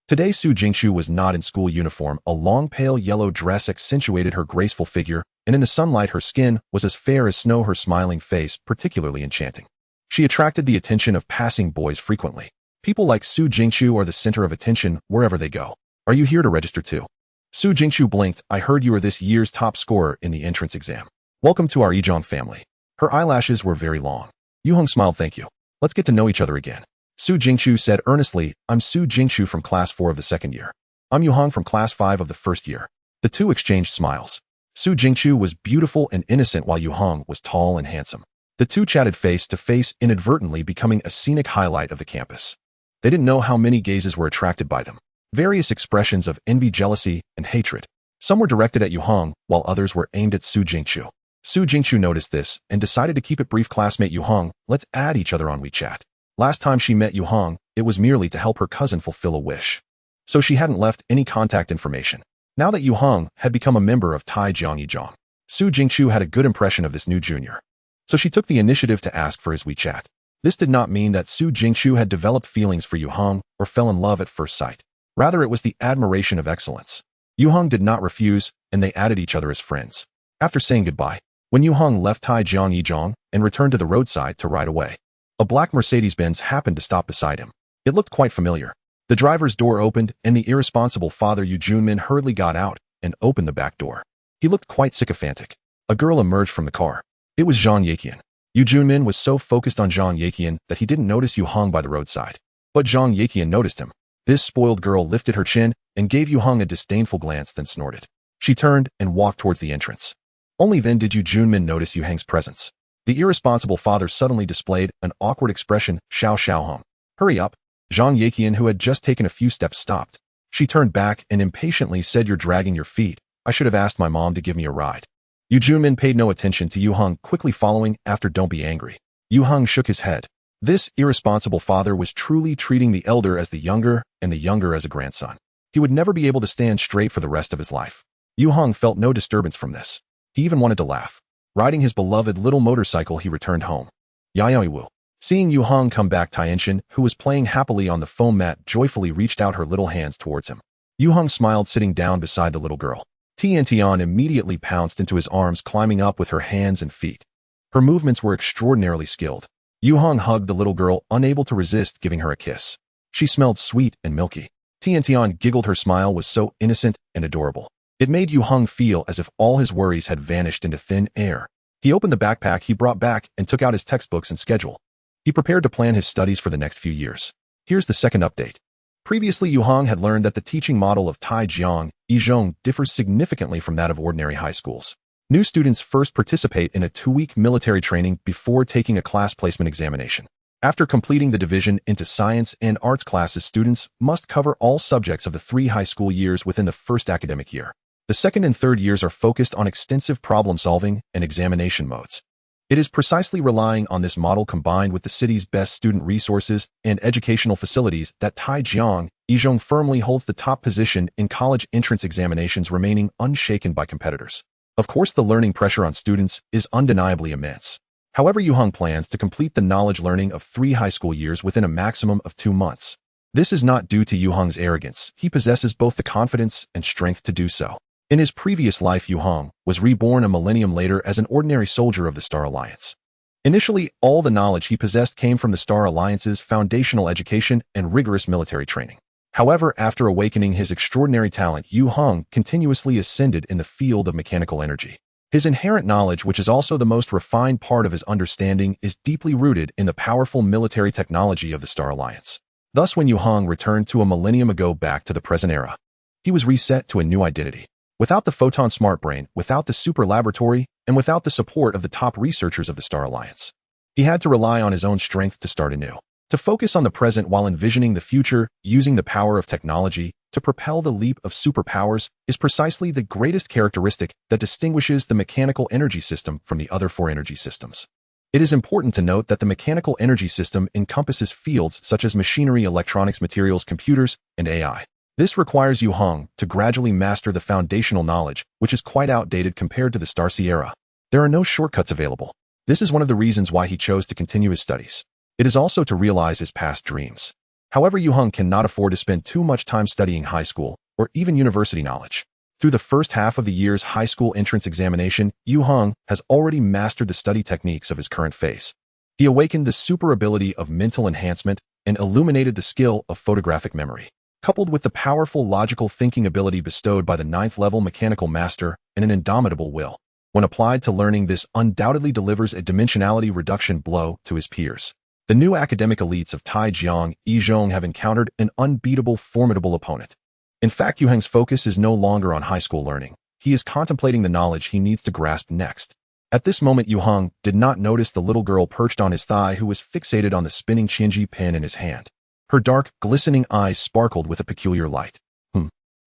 Today, Su Jingchu was not in school uniform. A long pale yellow dress accentuated her graceful figure, and in the sunlight her skin was as fair as snow, her smiling face particularly enchanting. She attracted the attention of passing boys frequently. People like Su Jingchu are the center of attention wherever they go. Are you here to register too? Su Jingchu blinked. I heard you are this year's top scorer in the entrance exam. Welcome to our Yizhong family. Her eyelashes were very long. Yue Heng smiled. Thank you. Let's get to know each other again. Su Jingchu said earnestly, I'm Su Jingchu from Class 4 of the second year. I'm Yue Heng from Class 5 of the first year. The two exchanged smiles. Su Jingchu was beautiful and innocent while Yue Heng was tall and handsome. The two chatted face to face, inadvertently becoming a scenic highlight of the campus. They didn't know how many gazes were attracted by them. Various expressions of envy, jealousy, and hatred. Some were directed at Yue Heng, while others were aimed at Su Jingchu. Su Jingchu noticed this and decided to keep it brief. Classmate Yue Heng, let's add each other on WeChat. Last time she met Yue Heng, it was merely to help her cousin fulfill a wish. So she hadn't left any contact information. Now that Yue Heng had become a member of Taijiang Yizhong, Su Jingchu had a good impression of this new junior. So she took the initiative to ask for his WeChat. This did not mean that Su Jingchu had developed feelings for Yue Heng or fell in love at first sight. Rather, it was the admiration of excellence. Yue Heng did not refuse, and they added each other as friends. After saying goodbye, when Yue Heng left Taijiang Yizhong and returned to the roadside to ride away, a black Mercedes-Benz happened to stop beside him. It looked quite familiar. The driver's door opened, and the irresponsible father Yu Junmin hurriedly got out and opened the back door. He looked quite sycophantic. A girl emerged from the car. It was Zhang Yeqian. Yu Junmin was so focused on Zhang Yeqian that he didn't notice Yue Heng by the roadside. But Zhang Yeqian noticed him. This spoiled girl lifted her chin and gave Yue Heng a disdainful glance, then snorted. She turned and walked towards the entrance. Only then did Yu Junmin notice Yue Heng's presence. The irresponsible father suddenly displayed an awkward expression. Xiao Hong. Hurry up. Zhang Yeqian, who had just taken a few steps, stopped. She turned back and impatiently said, "You're dragging your feet. I should have asked my mom to give me a ride." Yu Junmin paid no attention to Yue Heng, quickly following after. "Don't be angry." Yue Heng shook his head. This irresponsible father was truly treating the elder as the younger and the younger as a grandson. He would never be able to stand straight for the rest of his life. Yue Heng felt no disturbance from this. He even wanted to laugh. Riding his beloved little motorcycle, he returned home. Yaoiwu. Seeing Yue Heng come back, Tianxian, who was playing happily on the foam mat, joyfully reached out her little hands towards him. Yue Heng smiled, sitting down beside the little girl. Tian immediately pounced into his arms, climbing up with her hands and feet. Her movements were extraordinarily skilled. Yue Heng hugged the little girl, unable to resist giving her a kiss. She smelled sweet and milky. Tian giggled. Her smile was so innocent and adorable. It made Yue Heng feel as if all his worries had vanished into thin air. He opened the backpack he brought back and took out his textbooks and schedule. He prepared to plan his studies for the next few years. Here's the second update. Previously, Yue Heng had learned that the teaching model of Taijiang, Yizhong, differs significantly from that of ordinary high schools. New students first participate in a 2-week military training before taking a class placement examination. After completing the division into science and arts classes, students must cover all subjects of the 3 high school years within the first academic year. The second and third years are focused on extensive problem solving and examination modes. It is precisely relying on this model, combined with the city's best student resources and educational facilities, that Taijiang, Yizhong firmly holds the top position in college entrance examinations, remaining unshaken by competitors. Of course, the learning pressure on students is undeniably immense. However, Yue Heng plans to complete the knowledge learning of 3 high school years within a maximum of 2 months. This is not due to Yue Heng's arrogance. He possesses both the confidence and strength to do so. In his previous life, Yue Heng was reborn a millennium later as an ordinary soldier of the Star Alliance. Initially, all the knowledge he possessed came from the Star Alliance's foundational education and rigorous military training. However, after awakening his extraordinary talent, Yue Heng continuously ascended in the field of mechanical energy. His inherent knowledge, which is also the most refined part of his understanding, is deeply rooted in the powerful military technology of the Star Alliance. Thus, when Yue Heng returned to a millennium ago back to the present era, he was reset to a new identity. Without the Photon Smart Brain, without the Super Laboratory, and without the support of the top researchers of the Star Alliance, he had to rely on his own strength to start anew. To focus on the present while envisioning the future, using the power of technology to propel the leap of superpowers, is precisely the greatest characteristic that distinguishes the mechanical energy system from the other 4 energy systems. It is important to note that the mechanical energy system encompasses fields such as machinery, electronics, materials, computers, and AI. This requires Yue Heng to gradually master the foundational knowledge, which is quite outdated compared to the Starcy era. There are no shortcuts available. This is one of the reasons why he chose to continue his studies. It is also to realize his past dreams. However, Yue Heng cannot afford to spend too much time studying high school or even university knowledge. Through the first half of the year's high school entrance examination, Yue Heng has already mastered the study techniques of his current phase. He awakened the super ability of mental enhancement and illuminated the skill of photographic memory, coupled with the powerful logical thinking ability bestowed by the 9th level mechanical master and an indomitable will. When applied to learning, this undoubtedly delivers a dimensionality reduction blow to his peers. The new academic elites of Taijiang, Yizhong have encountered an unbeatable, formidable opponent. In fact, Yue Heng's focus is no longer on high school learning. He is contemplating the knowledge he needs to grasp next. At this moment, Yue Heng did not notice the little girl perched on his thigh, who was fixated on the spinning Qianji pen in his hand. Her dark, glistening eyes sparkled with a peculiar light.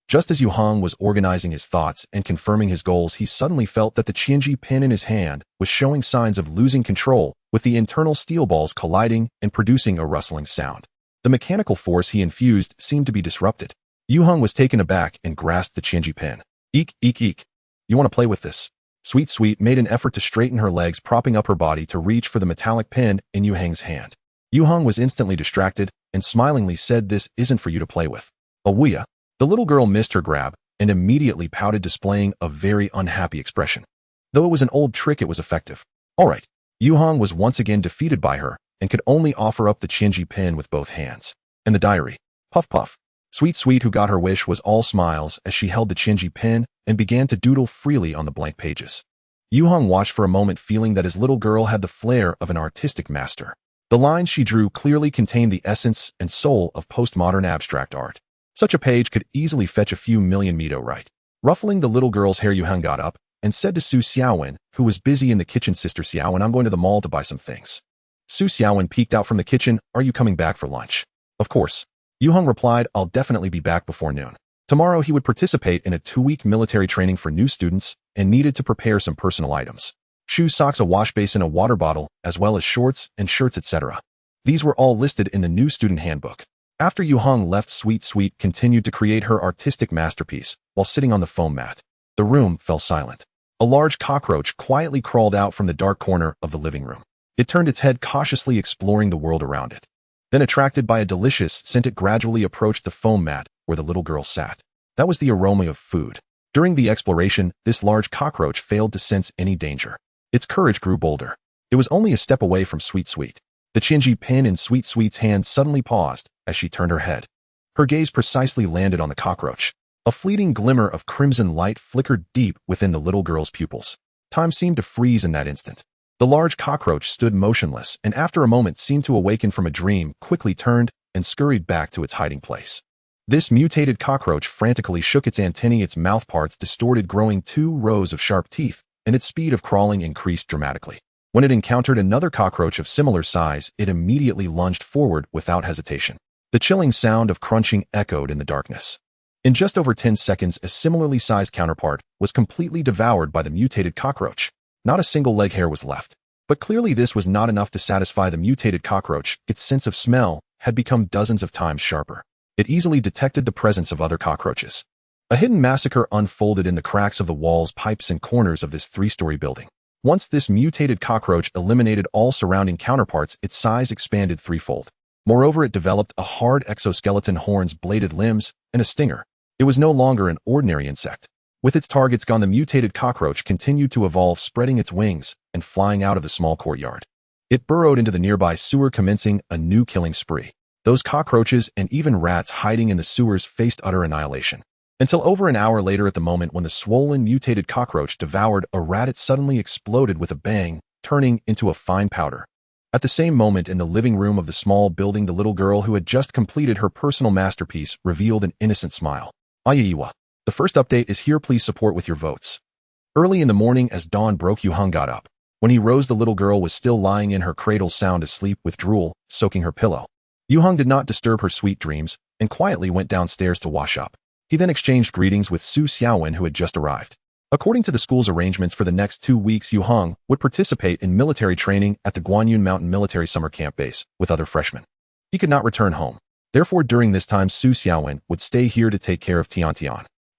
Just as Yue Heng was organizing his thoughts and confirming his goals, he suddenly felt that the Qianji pen in his hand was showing signs of losing control, with the internal steel balls colliding and producing a rustling sound. The mechanical force he infused seemed to be disrupted. Yue Heng was taken aback and grasped the Qianji pen. "Eek, eek, eek. You want to play with this?" Sweet made an effort to straighten her legs, propping up her body to reach for the metallic pen in Yue Heng's hand. Yue Heng was instantly distracted and smilingly said, "This isn't for you to play with." "Awuya." The little girl missed her grab and immediately pouted, displaying a very unhappy expression. Though it was an old trick, it was effective. All right. Yue Heng was once again defeated by her and could only offer up the Qianji pen with both hands. And the diary. Puff puff. Sweet, who got her wish, was all smiles as she held the Qianji pen and began to doodle freely on the blank pages. Yue Heng watched for a moment, feeling that his little girl had the flair of an artistic master. The lines she drew clearly contained the essence and soul of postmodern abstract art. Such a page could easily fetch a few million meteorite. Ruffling the little girl's hair, Yue Heng got up and said to Su Xiaowen, who was busy in the kitchen, "Sister Xiaowen, I'm going to the mall to buy some things." Su Xiaowen peeked out from the kitchen. "Are you coming back for lunch?" "Of course." Yue Heng replied, I'll definitely be back before noon. Tomorrow he would participate in a 2-week military training for new students and needed to prepare some personal items. Shoes, socks, a wash basin, a water bottle, as well as shorts and shirts, etc. These were all listed in the new student handbook. After Yue Heng left, Sweet continued to create her artistic masterpiece while sitting on the foam mat. The room fell silent. A large cockroach quietly crawled out from the dark corner of the living room. It turned its head cautiously, exploring the world around it. Then, attracted by a delicious scent, it gradually approached the foam mat where the little girl sat. That was the aroma of food. During the exploration, this large cockroach failed to sense any danger. Its courage grew bolder. It was only a step away from Sweet. The chinji pin in Sweet's hand suddenly paused as she turned her head. Her gaze precisely landed on the cockroach. A fleeting glimmer of crimson light flickered deep within the little girl's pupils. Time seemed to freeze in that instant. The large cockroach stood motionless and after a moment seemed to awaken from a dream, quickly turned and scurried back to its hiding place. This mutated cockroach frantically shook its antennae, its mouthparts distorted, growing 2 rows of sharp teeth, and its speed of crawling increased dramatically. When it encountered another cockroach of similar size, it immediately lunged forward without hesitation. The chilling sound of crunching echoed in the darkness. In just over 10 seconds, a similarly sized counterpart was completely devoured by the mutated cockroach. Not a single leg hair was left. But clearly this was not enough to satisfy the mutated cockroach. Its sense of smell had become dozens of times sharper. It easily detected the presence of other cockroaches. A hidden massacre unfolded in the cracks of the walls, pipes, and corners of this 3-story building. Once this mutated cockroach eliminated all surrounding counterparts, its size expanded 3-fold. Moreover, it developed a hard exoskeleton, horns, bladed limbs, and a stinger. It was no longer an ordinary insect. With its targets gone, the mutated cockroach continued to evolve, spreading its wings and flying out of the small courtyard. It burrowed into the nearby sewer, commencing a new killing spree. Those cockroaches and even rats hiding in the sewers faced utter annihilation. Until over an hour later, at the moment when the swollen mutated cockroach devoured a rat, it suddenly exploded with a bang, turning into a fine powder. At the same moment, in the living room of the small building, the little girl who had just completed her personal masterpiece revealed an innocent smile. Aiwa. The first update is here. Please support with your votes. Early in the morning, as dawn broke, Yue Heng got up. When he rose, the little girl was still lying in her cradle, sound asleep, with drool soaking her pillow. Yue Heng did not disturb her sweet dreams and quietly went downstairs to wash up. He then exchanged greetings with Su Xiaowen, who had just arrived. According to the school's arrangements for the next 2 weeks, Yue Heng would participate in military training at the Guanyun Mountain Military Summer Camp base with other freshmen. He could not return home. Therefore, during this time, Su Xiaowen would stay here to take care of Tian.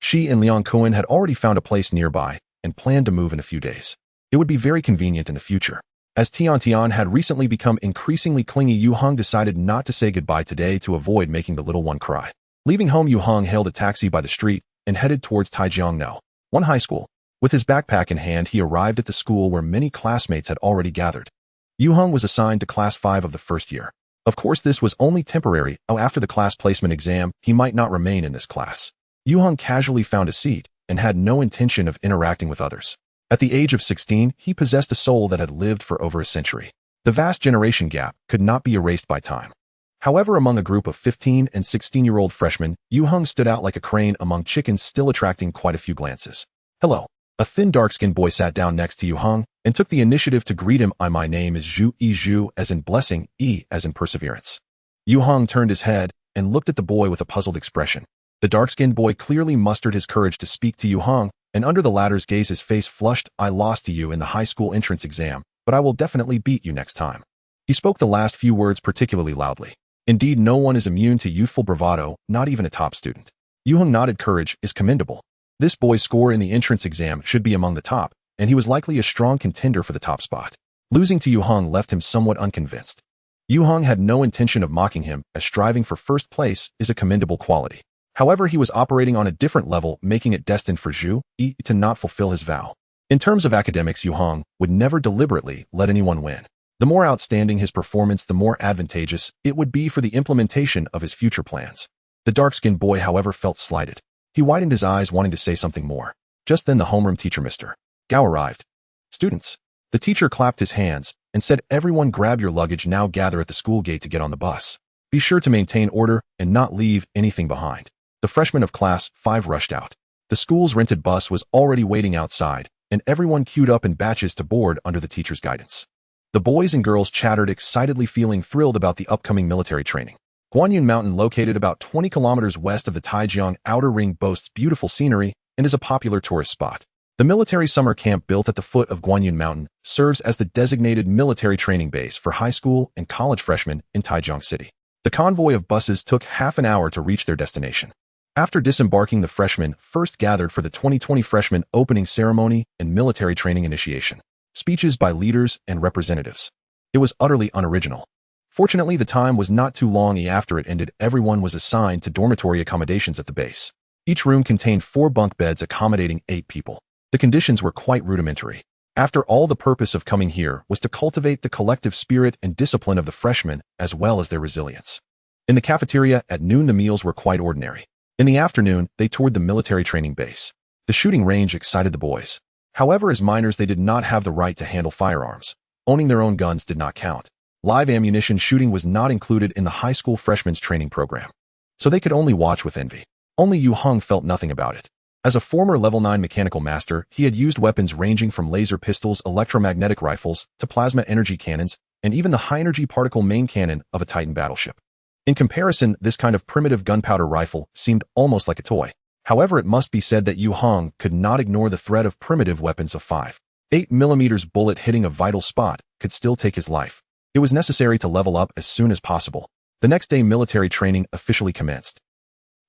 She and Liang Kuan had already found a place nearby and planned to move in a few days. It would be very convenient in the future. As Tian had recently become increasingly clingy, Yue Heng decided not to say goodbye today to avoid making the little one cry. Leaving home, Yue Heng hailed a taxi by the street and headed towards Taijiangno, one high school. With his backpack in hand, he arrived at the school where many classmates had already gathered. Yue Heng was assigned to class 5 of the first year. Of course, this was only temporary. After the class placement exam, he might not remain in this class. Yue Heng casually found a seat and had no intention of interacting with others. At the age of 16, he possessed a soul that had lived for over a century. The vast generation gap could not be erased by time. However, among a group of 15 and 16-year-old freshmen, Yue Heng stood out like a crane among chickens, still attracting quite a few glances. Hello. A thin, dark-skinned boy sat down next to Yue Heng and took the initiative to greet him. My name is Zhu, as in blessing, as in perseverance. Yue Heng turned his head and looked at the boy with a puzzled expression. The dark-skinned boy clearly mustered his courage to speak to Yue Heng, and under the latter's gaze his face flushed. I lost to you in the high school entrance exam, but I will definitely beat you next time. He spoke the last few words particularly loudly. Indeed, no one is immune to youthful bravado, not even a top student. Yue Heng nodded. Courage is commendable. This boy's score in the entrance exam should be among the top, and he was likely a strong contender for the top spot. Losing to Yue Heng left him somewhat unconvinced. Yue Heng had no intention of mocking him, as striving for first place is a commendable quality. However, he was operating on a different level, making it destined for Zhu to not fulfill his vow. In terms of academics, Yue Heng would never deliberately let anyone win. The more outstanding his performance, the more advantageous it would be for the implementation of his future plans. The dark-skinned boy, however, felt slighted. He widened his eyes, wanting to say something more. Just then the homeroom teacher, Mr. Gao, arrived. Students. The teacher clapped his hands and said, everyone grab your luggage, now gather at the school gate to get on the bus. Be sure to maintain order and not leave anything behind. The freshmen of class 5 rushed out. The school's rented bus was already waiting outside, and everyone queued up in batches to board under the teacher's guidance. The boys and girls chattered excitedly, feeling thrilled about the upcoming military training. Guanyun Mountain, located about 20 kilometers west of the Taijiang Outer Ring, boasts beautiful scenery and is a popular tourist spot. The military summer camp built at the foot of Guanyun Mountain serves as the designated military training base for high school and college freshmen in Taijiang City. The convoy of buses took half an hour to reach their destination. After disembarking, the freshmen first gathered for the 2020 freshman opening ceremony and military training initiation. Speeches by leaders and representatives. It was utterly unoriginal. Fortunately, the time was not too long after it ended. Everyone was assigned to dormitory accommodations at the base. Each room contained 4 bunk beds accommodating 8 people. The conditions were quite rudimentary. After all, the purpose of coming here was to cultivate the collective spirit and discipline of the freshmen as well as their resilience. In the cafeteria at noon, the meals were quite ordinary. In the afternoon, they toured the military training base. The shooting range excited the boys. However, as minors, they did not have the right to handle firearms. Owning their own guns did not count. Live ammunition shooting was not included in the high school freshmen's training program. So they could only watch with envy. Only Yue Heng felt nothing about it. As a former level 9 mechanical master, he had used weapons ranging from laser pistols, electromagnetic rifles, to plasma energy cannons, and even the high-energy particle main cannon of a Titan battleship. In comparison, this kind of primitive gunpowder rifle seemed almost like a toy. However, it must be said that Yue Heng could not ignore the threat of primitive weapons of 5.8 mm bullet hitting a vital spot could still take his life. It was necessary to level up as soon as possible. The next day, military training officially commenced.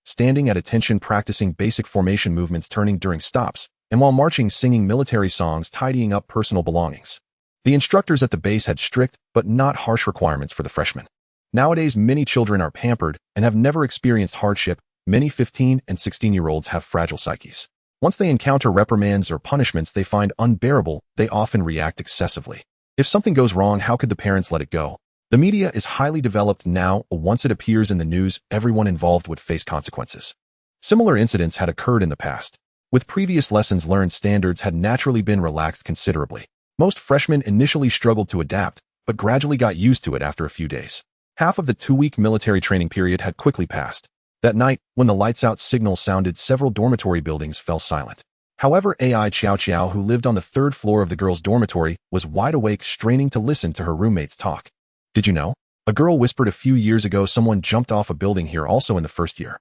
Standing at attention, practicing basic formation movements, turning during stops, and while marching, singing military songs, tidying up personal belongings. The instructors at the base had strict but not harsh requirements for the freshmen. Nowadays, many children are pampered and have never experienced hardship. Many 15 and 16-year-olds have fragile psyches. Once they encounter reprimands or punishments they find unbearable, they often react excessively. If something goes wrong, how could the parents let it go? The media is highly developed now. Once it appears in the news, everyone involved would face consequences. Similar incidents had occurred in the past. With previous lessons learned, standards had naturally been relaxed considerably. Most freshmen initially struggled to adapt, but gradually got used to it after a few days. Half of the 2-week military training period had quickly passed. That night, when the lights-out signal sounded, several dormitory buildings fell silent. However, Ai Qiao Qiao, who lived on the 3rd floor of the girls' dormitory, was wide awake, straining to listen to her roommates talk. Did you know? A girl whispered a few years ago someone jumped off a building here, also in the 1st year.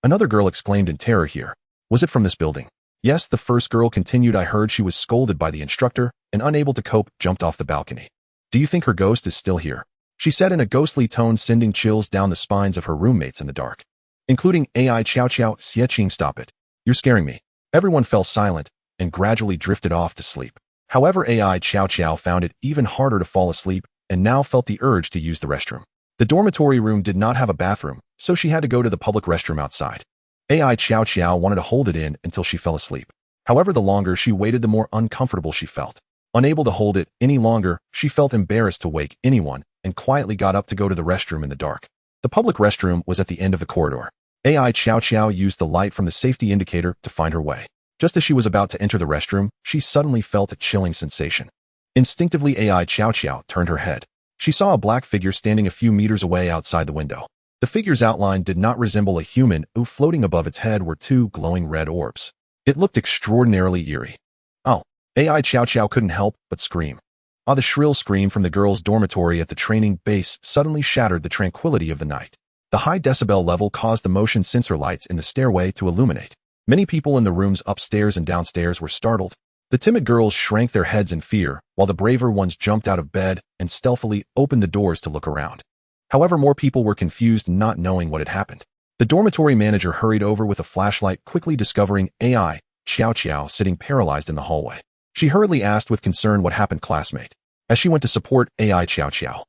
Another girl exclaimed in terror here. Was it from this building? Yes, the first girl continued. I heard she was scolded by the instructor and, unable to cope, jumped off the balcony. Do you think her ghost is still here? She said in a ghostly tone, sending chills down the spines of her roommates in the dark, including Ai Qiao Qiao. Xie, stop it. You're scaring me. Everyone fell silent and gradually drifted off to sleep. However, Ai Qiao Qiao found it even harder to fall asleep and now felt the urge to use the restroom. The dormitory room did not have a bathroom, so she had to go to the public restroom outside. Ai Qiao Qiao wanted to hold it in until she fell asleep. However, the longer she waited, the more uncomfortable she felt. Unable to hold it any longer, she felt embarrassed to wake anyone and quietly got up to go to the restroom in the dark. The public restroom was at the end of the corridor. Ai Qiao Qiao used the light from the safety indicator to find her way. Just as she was about to enter the restroom, she suddenly felt a chilling sensation. Instinctively, Ai Qiao Qiao turned her head. She saw a black figure standing a few meters away outside the window. The figure's outline did not resemble a human. Floating above its head were 2 glowing red orbs. It looked extraordinarily eerie. Oh, Ai Qiao Qiao couldn't help but scream. The shrill scream from the girls' dormitory at the training base suddenly shattered the tranquility of the night. The high decibel level caused the motion sensor lights in the stairway to illuminate. Many people in the rooms upstairs and downstairs were startled. The timid girls shrank their heads in fear, while the braver ones jumped out of bed and stealthily opened the doors to look around. However, more people were confused, not knowing what had happened. The dormitory manager hurried over with a flashlight, quickly discovering Ai Qiao Qiao sitting paralyzed in the hallway. She hurriedly asked with concern what happened, classmate, as she went to support Ai Qiao Qiao.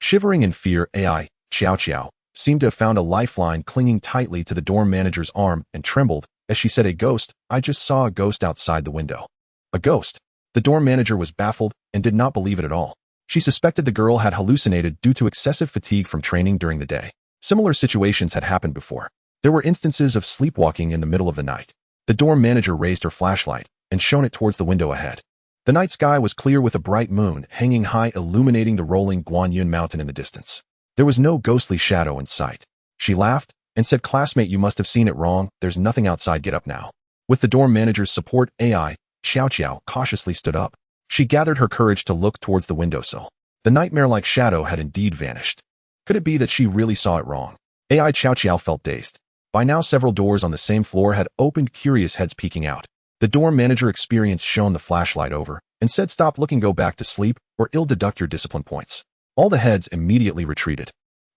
Shivering in fear, Ai Qiao Qiao seemed to have found a lifeline, clinging tightly to the dorm manager's arm, and trembled as she said, "A ghost. I just saw a ghost outside the window." A ghost? The dorm manager was baffled and did not believe it at all. She suspected the girl had hallucinated due to excessive fatigue from training during the day. Similar situations had happened before. There were instances of sleepwalking in the middle of the night. The dorm manager raised her flashlight and shone it towards the window ahead. The night sky was clear with a bright moon hanging high, illuminating the rolling Guanyun Mountain in the distance. There was no ghostly shadow in sight. She laughed and said, "Classmate, you must have seen it wrong. There's nothing outside. Get up now." With the dorm manager's support, Ai Qiao Qiao cautiously stood up. She gathered her courage to look towards the windowsill. The nightmare-like shadow had indeed vanished. Could it be that she really saw it wrong? AI Chow Chow felt dazed. By now several doors on the same floor had opened, curious heads peeking out. The dorm manager experienced shone the flashlight over and said, "Stop looking, go back to sleep, or ill deduct your discipline points." All the heads immediately retreated.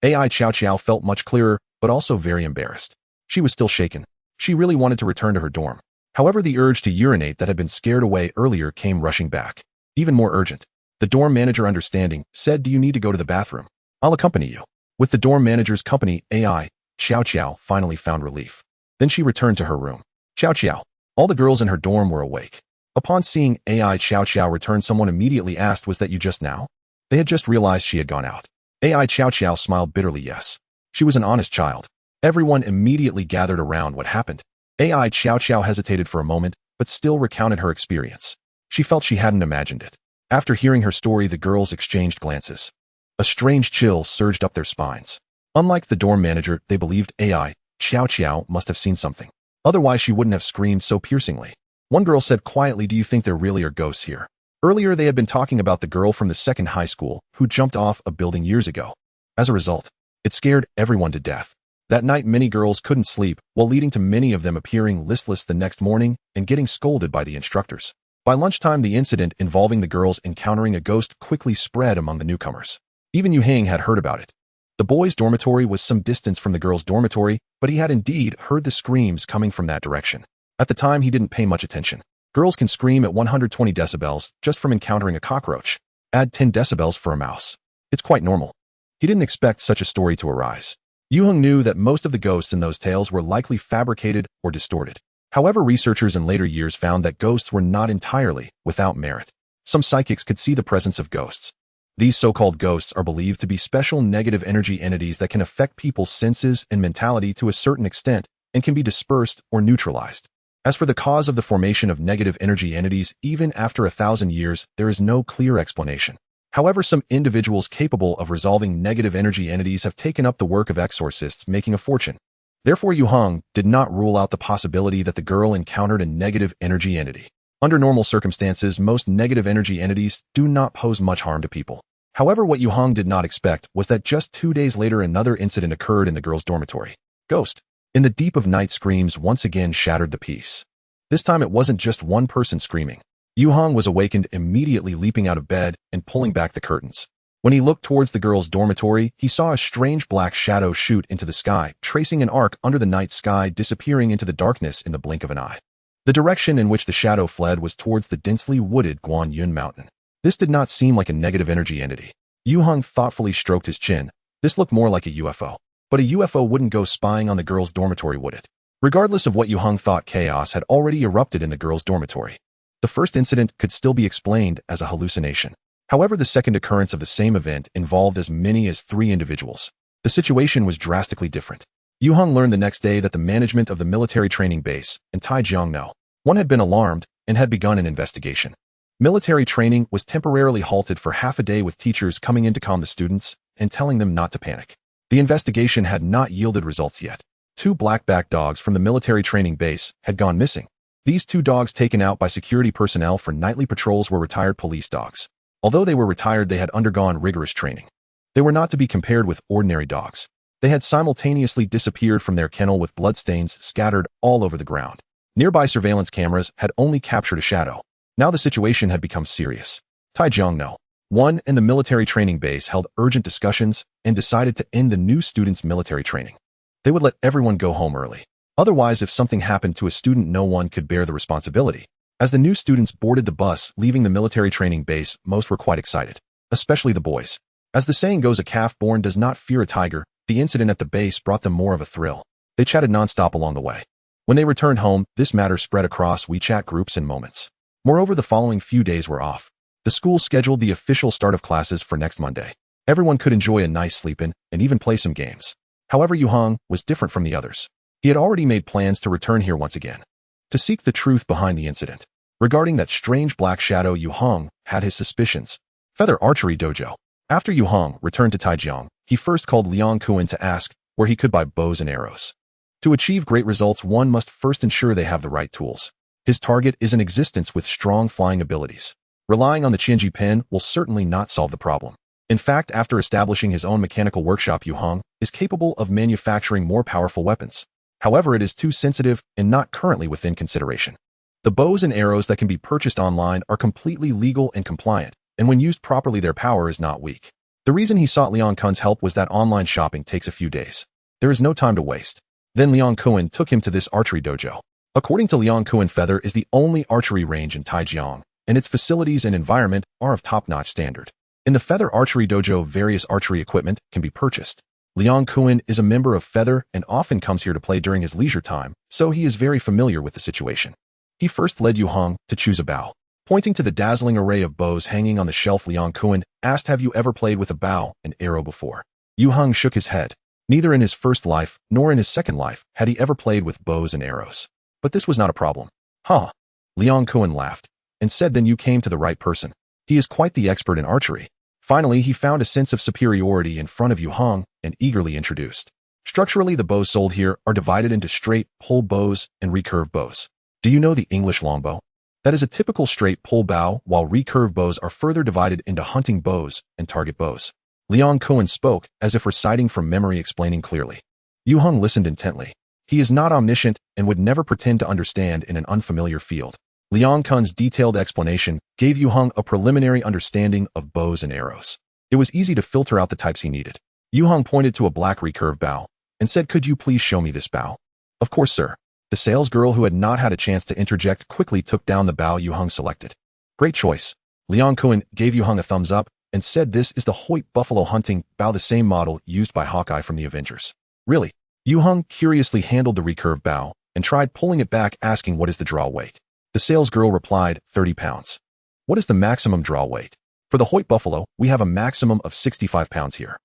AI Chow Chow felt much clearer, but also very embarrassed. She was still shaken. She really wanted to return to her dorm. However, the urge to urinate that had been scared away earlier came rushing back. Even more urgent. The dorm manager, understanding, said, "Do you need to go to the bathroom? I'll accompany you." With the dorm manager's company, AI Chow Chow finally found relief. Then she returned to her room. Chow Chow. All the girls in her dorm were awake. Upon seeing AI Chow Chow return, someone immediately asked, "Was that you just now?" They had just realized she had gone out. AI Chow Chow smiled bitterly. Yes. She was an honest child. Everyone immediately gathered around. What happened? AI Chow Chow hesitated for a moment, but still recounted her experience. She felt she hadn't imagined it. After hearing her story, the girls exchanged glances. A strange chill surged up their spines. Unlike the dorm manager, they believed AI Chow Chow must have seen something. Otherwise, she wouldn't have screamed so piercingly. One girl said quietly, "Do you think there really are ghosts here?" Earlier, they had been talking about the girl from the second high school who jumped off a building years ago. As a result, it scared everyone to death. That night, many girls couldn't sleep, while leading to many of them appearing listless the next morning and getting scolded by the instructors. By lunchtime, the incident involving the girls encountering a ghost quickly spread among the newcomers. Even Yue Heng had heard about it. The boys' dormitory was some distance from the girls' dormitory, but he had indeed heard the screams coming from that direction. At the time, he didn't pay much attention. Girls can scream at 120 decibels just from encountering a cockroach. Add 10 decibels for a mouse. It's quite normal. He didn't expect such a story to arise. Yue Heng knew that most of the ghosts in those tales were likely fabricated or distorted. However, researchers in later years found that ghosts were not entirely without merit. Some psychics could see the presence of ghosts. These so-called ghosts are believed to be special negative energy entities that can affect people's senses and mentality to a certain extent and can be dispersed or neutralized. As for the cause of the formation of negative energy entities, even after 1,000 years, there is no clear explanation. However, some individuals capable of resolving negative energy entities have taken up the work of exorcists, making a fortune. Therefore, Yue Heng did not rule out the possibility that the girl encountered a negative energy entity. Under normal circumstances, most negative energy entities do not pose much harm to people. However, what Yue Heng did not expect was that just 2 days later, another incident occurred in the girls' dormitory. Ghost. In the deep of night, screams once again shattered the peace. This time, it wasn't just one person screaming. Yue Heng was awakened, immediately leaping out of bed and pulling back the curtains. When he looked towards the girls' dormitory, he saw a strange black shadow shoot into the sky, tracing an arc under the night sky, disappearing into the darkness in the blink of an eye. The direction in which the shadow fled was towards the densely wooded Guan Yun Mountain. This did not seem like a negative energy entity. Yue Heng thoughtfully stroked his chin. This looked more like a UFO. But a UFO wouldn't go spying on the girls' dormitory, would it? Regardless of what Yue Heng thought, chaos had already erupted in the girls' dormitory. The first incident could still be explained as a hallucination. However, the second occurrence of the same event involved as many as 3 individuals. The situation was drastically different. Yue Heng learned the next day that the management of the military training base in Taijiang one had been alarmed and had begun an investigation. Military training was temporarily halted for half a day, with teachers coming in to calm the students and telling them not to panic. The investigation had not yielded results yet. 2 black-backed dogs from the military training base had gone missing. These 2 dogs, taken out by security personnel for nightly patrols, were retired police dogs. Although they were retired, they had undergone rigorous training. They were not to be compared with ordinary dogs. They had simultaneously disappeared from their kennel with bloodstains scattered all over the ground. Nearby surveillance cameras had only captured a shadow. Now the situation had become serious. Taijiang 1 and the military training base held urgent discussions and decided to end the new students' military training. They would let everyone go home early. Otherwise, if something happened to a student, no one could bear the responsibility. As the new students boarded the bus leaving the military training base, most were quite excited, especially the boys. As the saying goes, a calf born does not fear a tiger. The incident at the base brought them more of a thrill. They chatted nonstop along the way. When they returned home, this matter spread across WeChat groups and moments. Moreover, the following few days were off. The school scheduled the official start of classes for next Monday. Everyone could enjoy a nice sleep in and even play some games. However, Yue Heng was different from the others. He had already made plans to return here once again, to seek the truth behind the incident. Regarding that strange black shadow, Yue Heng had his suspicions. Feather Archery Dojo. After Yue Heng returned to Taijiang, he first called Liang Kuan to ask where he could buy bows and arrows. To achieve great results, one must first ensure they have the right tools. His target is an existence with strong flying abilities. Relying on the Qianji pen will certainly not solve the problem. In fact, after establishing his own mechanical workshop, Yue Heng is capable of manufacturing more powerful weapons. However, it is too sensitive and not currently within consideration. The bows and arrows that can be purchased online are completely legal and compliant, and when used properly, their power is not weak. The reason he sought Liang Kun's help was that online shopping takes a few days. There is no time to waste. Then Liang Kun took him to this archery dojo. According to Liang Kun, Feather is the only archery range in Taijiang, and its facilities and environment are of top-notch standard. In the Feather Archery Dojo, various archery equipment can be purchased. Liang Kun is a member of Feather and often comes here to play during his leisure time, so he is very familiar with the situation. He first led Yue Heng to choose a bow. Pointing to the dazzling array of bows hanging on the shelf, Liang Kun asked, "Have you ever played with a bow and arrow before?" Yue Heng shook his head. Neither in his first life nor in his second life had he ever played with bows and arrows. But this was not a problem. Huh? Liang Kun laughed and said, "Then you came to the right person. He is quite the expert in archery." Finally, he found a sense of superiority in front of Yue Heng and eagerly introduced. Structurally, the bows sold here are divided into straight pull bows and recurve bows. Do you know the English longbow? That is a typical straight pull bow, while recurve bows are further divided into hunting bows and target bows. Liang Kun spoke as if reciting from memory, explaining clearly. Yue Heng listened intently. He is not omniscient and would never pretend to understand in an unfamiliar field. Liang Kun's detailed explanation gave Yue Heng a preliminary understanding of bows and arrows. It was easy to filter out the types he needed. Yue Heng pointed to a black recurve bow and said, "Could you please show me this bow?" "Of course, sir." The salesgirl, who had not had a chance to interject, quickly took down the bow Yue Heng selected. "Great choice." Liang Kun gave Yue Heng a thumbs up and said, "This is the Hoyt buffalo hunting bow, the same model used by Hawkeye from the Avengers." "Really?" Yue Heng curiously handled the recurve bow and tried pulling it back, asking, "What is the draw weight?" The salesgirl replied, 30 pounds. "What is the maximum draw weight?" "For the Hoyt buffalo, we have a maximum of 65 pounds here."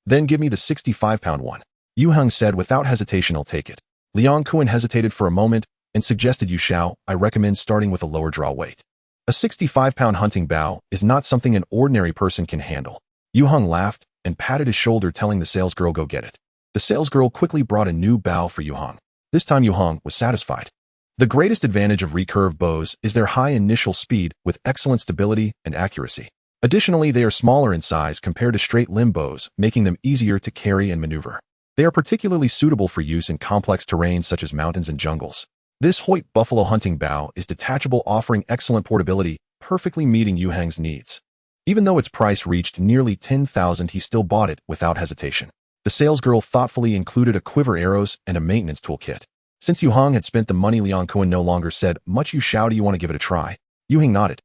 "Then give me the 65-pound one." Yue Heng said without hesitation, "I'll take it." Liang Kun hesitated for a moment and suggested, "You shall. I recommend starting with a lower draw weight. A 65-pound hunting bow is not something an ordinary person can handle." Yue Heng laughed and patted his shoulder, telling the salesgirl, "Go get it." The salesgirl quickly brought a new bow for Yue Heng. This time Yue Heng was satisfied. The greatest advantage of recurve bows is their high initial speed with excellent stability and accuracy. Additionally, they are smaller in size compared to straight limb bows, making them easier to carry and maneuver. They are particularly suitable for use in complex terrains such as mountains and jungles. This Hoyt buffalo hunting bow is detachable, offering excellent portability, perfectly meeting Yue Heng's needs. Even though its price reached nearly 10,000, he still bought it without hesitation. The salesgirl thoughtfully included a quiver, arrows, and a maintenance toolkit. Since Yue Heng had spent the money, Liang Kun no longer said much. "You shall, do you want to give it a try?" Yue Heng nodded.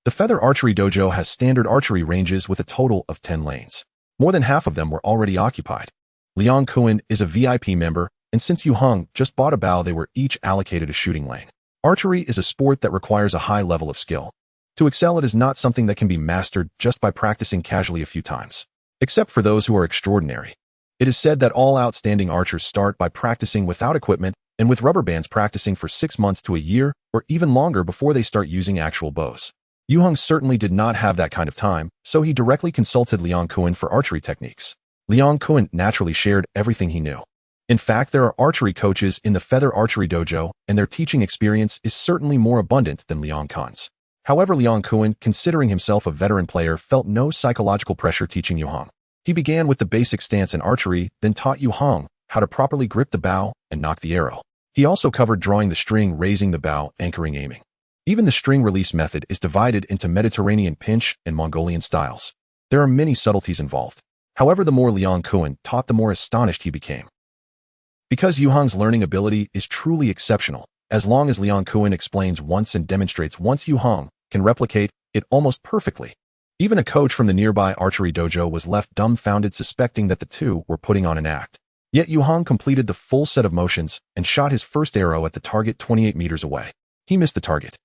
The Feather Archery Dojo has standard archery ranges with a total of 10 lanes. More than half of them were already occupied. Liang Kun is a VIP member, and since Yue Heng just bought a bow, they were each allocated a shooting lane. Archery is a sport that requires a high level of skill. To excel, it is not something that can be mastered just by practicing casually a few times. Except for those who are extraordinary. It is said that all outstanding archers start by practicing without equipment and with rubber bands, practicing for 6 months to a year or even longer before they start using actual bows. Yue Heng certainly did not have that kind of time, so he directly consulted Liang Kun for archery techniques. Liang Kun naturally shared everything he knew. In fact, there are archery coaches in the Feather Archery Dojo, and their teaching experience is certainly more abundant than Liang Kun's. However, Liang Kun, considering himself a veteran player, felt no psychological pressure teaching Yue Heng. He began with the basic stance in archery, then taught Yue Heng how to properly grip the bow and nock the arrow. He also covered drawing the string, raising the bow, anchoring, aiming. Even the string release method is divided into Mediterranean pinch and Mongolian styles. There are many subtleties involved. However, the more Liang Kun taught, the more astonished he became. Because Yue Heng's learning ability is truly exceptional, as long as Liang Kun explains once and demonstrates once, Yue Heng can replicate it almost perfectly. Even a coach from the nearby archery dojo was left dumbfounded, suspecting that the two were putting on an act. Yet Yue Heng completed the full set of motions and shot his first arrow at the target 28 meters away. He missed the target.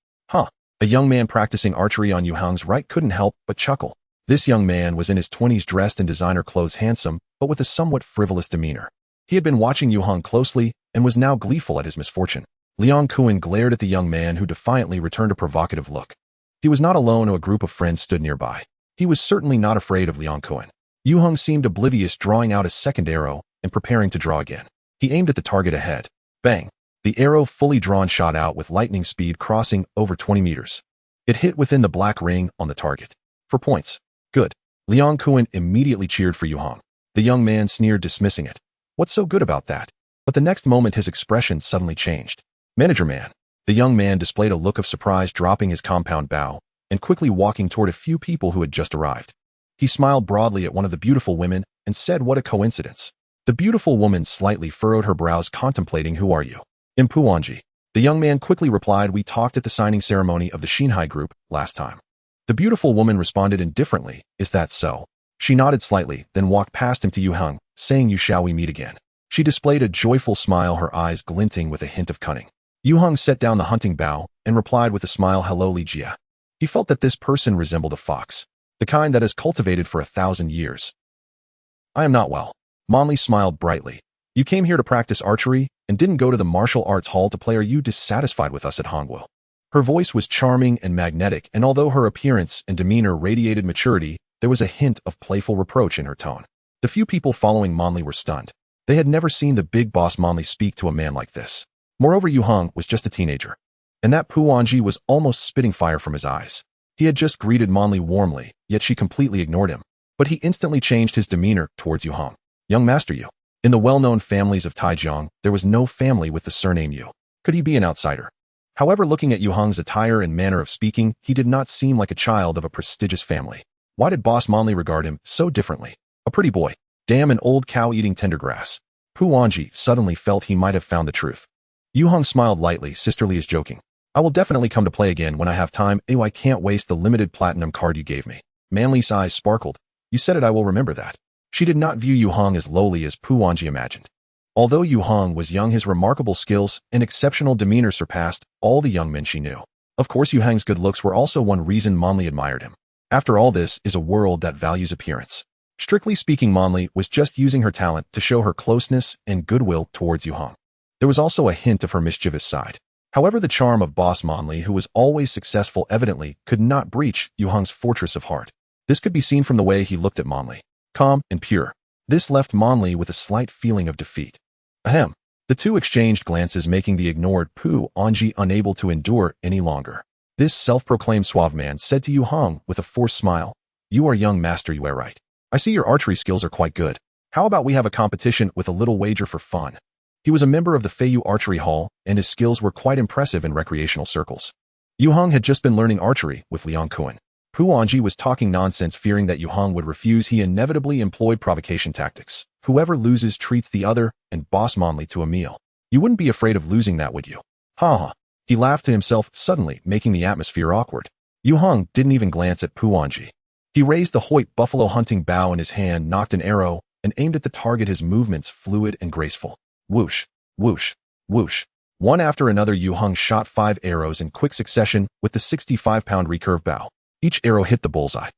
A young man practicing archery on Yue Heng's right couldn't help but chuckle. This young man was in his 20s, dressed in designer clothes, handsome, but with a somewhat frivolous demeanor. He had been watching Yue Heng closely and was now gleeful at his misfortune. Liang Kun glared at the young man, who defiantly returned a provocative look. He was not alone, a group of friends stood nearby. He was certainly not afraid of Liang Kun. Yue Heng seemed oblivious, drawing out a second arrow and preparing to draw again. He aimed at the target ahead. Bang! The arrow, fully drawn, shot out with lightning speed, crossing over 20 meters. It hit within the black ring on the target. For points. Good. Liang Kuan immediately cheered for Yue Heng. The young man sneered, dismissing it. What's so good about that? But the next moment his expression suddenly changed. Manager man. The young man displayed a look of surprise, dropping his compound bow and quickly walking toward a few people who had just arrived. He smiled broadly at one of the beautiful women and said, what a coincidence. The beautiful woman slightly furrowed her brows, contemplating, who are you? Puanji. The young man quickly replied, we talked at the signing ceremony of the Xinhai group last time. The beautiful woman responded indifferently, is that so? She nodded slightly, then walked past him to Yue Heng, saying, shall we meet again? She displayed a joyful smile, her eyes glinting with a hint of cunning. Yue Heng set down the hunting bow and replied with a smile, hello Li Jia. He felt that this person resembled a fox, the kind that is cultivated for 1,000 years. I am not well. Monli smiled brightly. You came here to practice archery and didn't go to the martial arts hall to play. Are you dissatisfied with us at Hongwu? Her voice was charming and magnetic, and although her appearance and demeanor radiated maturity, there was a hint of playful reproach in her tone. The few people following Monli were stunned. They had never seen the big boss Monli speak to a man like this. Moreover, Yue Heng was just a teenager, and that Puanji was almost spitting fire from his eyes. He had just greeted Monli warmly, yet she completely ignored him. But he instantly changed his demeanor towards Yue Heng. Young master Yue. In the well-known families of Taijiang, there was no family with the surname Yue. Could he be an outsider? However, looking at Yue Heng's attire and manner of speaking, he did not seem like a child of a prestigious family. Why did boss Monli regard him so differently? A pretty boy. Damn, an old cow eating tender grass. Puanji suddenly felt he might have found the truth. Yue Heng smiled lightly, sisterly as joking. I will definitely come to play again when I have time. Ew, I can't waste the limited platinum card you gave me. Manli's eyes sparkled. You said it, I will remember that. She did not view Yue Heng as lowly as Puanji imagined. Although Yue Heng was young, his remarkable skills and exceptional demeanor surpassed all the young men she knew. Of course, Yue Heng's good looks were also one reason Monli admired him. After all, this is a world that values appearance. Strictly speaking, Monli was just using her talent to show her closeness and goodwill towards Yue Heng. There was also a hint of her mischievous side. However, the charm of boss Monli, who was always successful, evidently could not breach Yue Heng's fortress of heart. This could be seen from the way he looked at Monli. Calm and pure. This left Monli with a slight feeling of defeat. Ahem. The two exchanged glances, making the ignored Puanji unable to endure any longer. This self-proclaimed suave man said to Yue Heng with a forced smile, you are young master Yue, right? I see your archery skills are quite good. How about we have a competition with a little wager for fun? He was a member of the Feiyu Archery Hall, and his skills were quite impressive in recreational circles. Yue Heng had just been learning archery with Liang Kuan. Puanji was talking nonsense, fearing that Yue Heng would refuse. He inevitably employed provocation tactics. Whoever loses treats the other and boss Monli to a meal. You wouldn't be afraid of losing that, would you? Ha ha. He laughed to himself, suddenly making the atmosphere awkward. Yue Heng didn't even glance at Puanji. He raised the Hoyt buffalo hunting bow in his hand, knocked an arrow, and aimed at the target, his movements fluid and graceful. Whoosh, whoosh, whoosh. One after another, Yue Heng shot 5 arrows in quick succession with the 65-pound recurve bow. Each arrow hit the bullseye.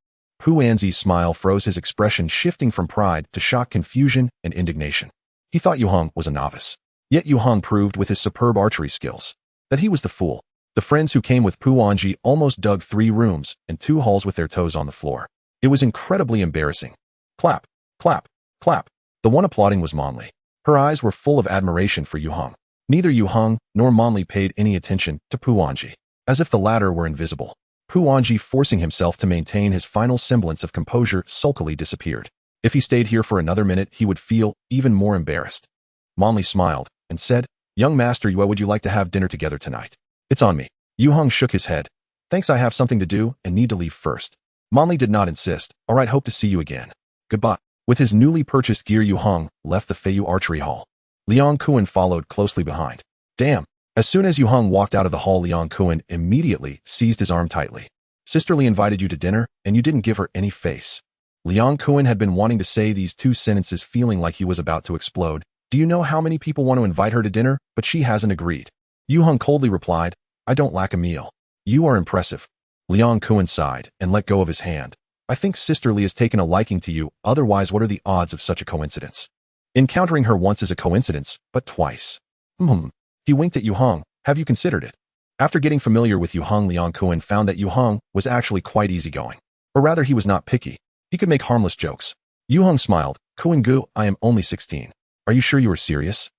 Puanji's smile froze, his expression shifting from pride to shock, confusion, and indignation. He thought Yue Heng was a novice. Yet Yue Heng proved with his superb archery skills that he was the fool. The friends who came with Puanji almost dug 3 rooms and 2 halls with their toes on the floor. It was incredibly embarrassing. Clap, clap, clap. The one applauding was Monli. Her eyes were full of admiration for Yue Heng. Neither Yue Heng nor Monli paid any attention to Puanji, as if the latter were invisible. Puanji, forcing himself to maintain his final semblance of composure, sulkily disappeared. If he stayed here for another minute, he would feel even more embarrassed. Monli smiled and said, young master Yue, would you like to have dinner together tonight? It's on me. Yue Heng shook his head. Thanks, I have something to do and need to leave first. Monli did not insist. All right, hope to see you again. Goodbye. With his newly purchased gear, Yue Heng left the Feiyu Archery Hall. Liang Kuan followed closely behind. Damn. As soon as Yue Heng walked out of the hall, Liang Kuan immediately seized his arm tightly. Sisterly invited you to dinner, and you didn't give her any face. Liang Kuan had been wanting to say these 2 sentences, feeling like he was about to explode. Do you know how many people want to invite her to dinner, but she hasn't agreed? Yue Heng coldly replied, I don't lack a meal. You are impressive. Liang Kuan sighed and let go of his hand. I think Sisterly has taken a liking to you, otherwise what are the odds of such a coincidence? Encountering her once is a coincidence, but twice. He winked at Yue Heng. Have you considered it? After getting familiar with Yue Heng, Liang Kuan found that Yue Heng was actually quite easygoing. Or rather, he was not picky. He could make harmless jokes. Yue Heng smiled. Kuan Gu, I am only 16. Are you sure you are serious?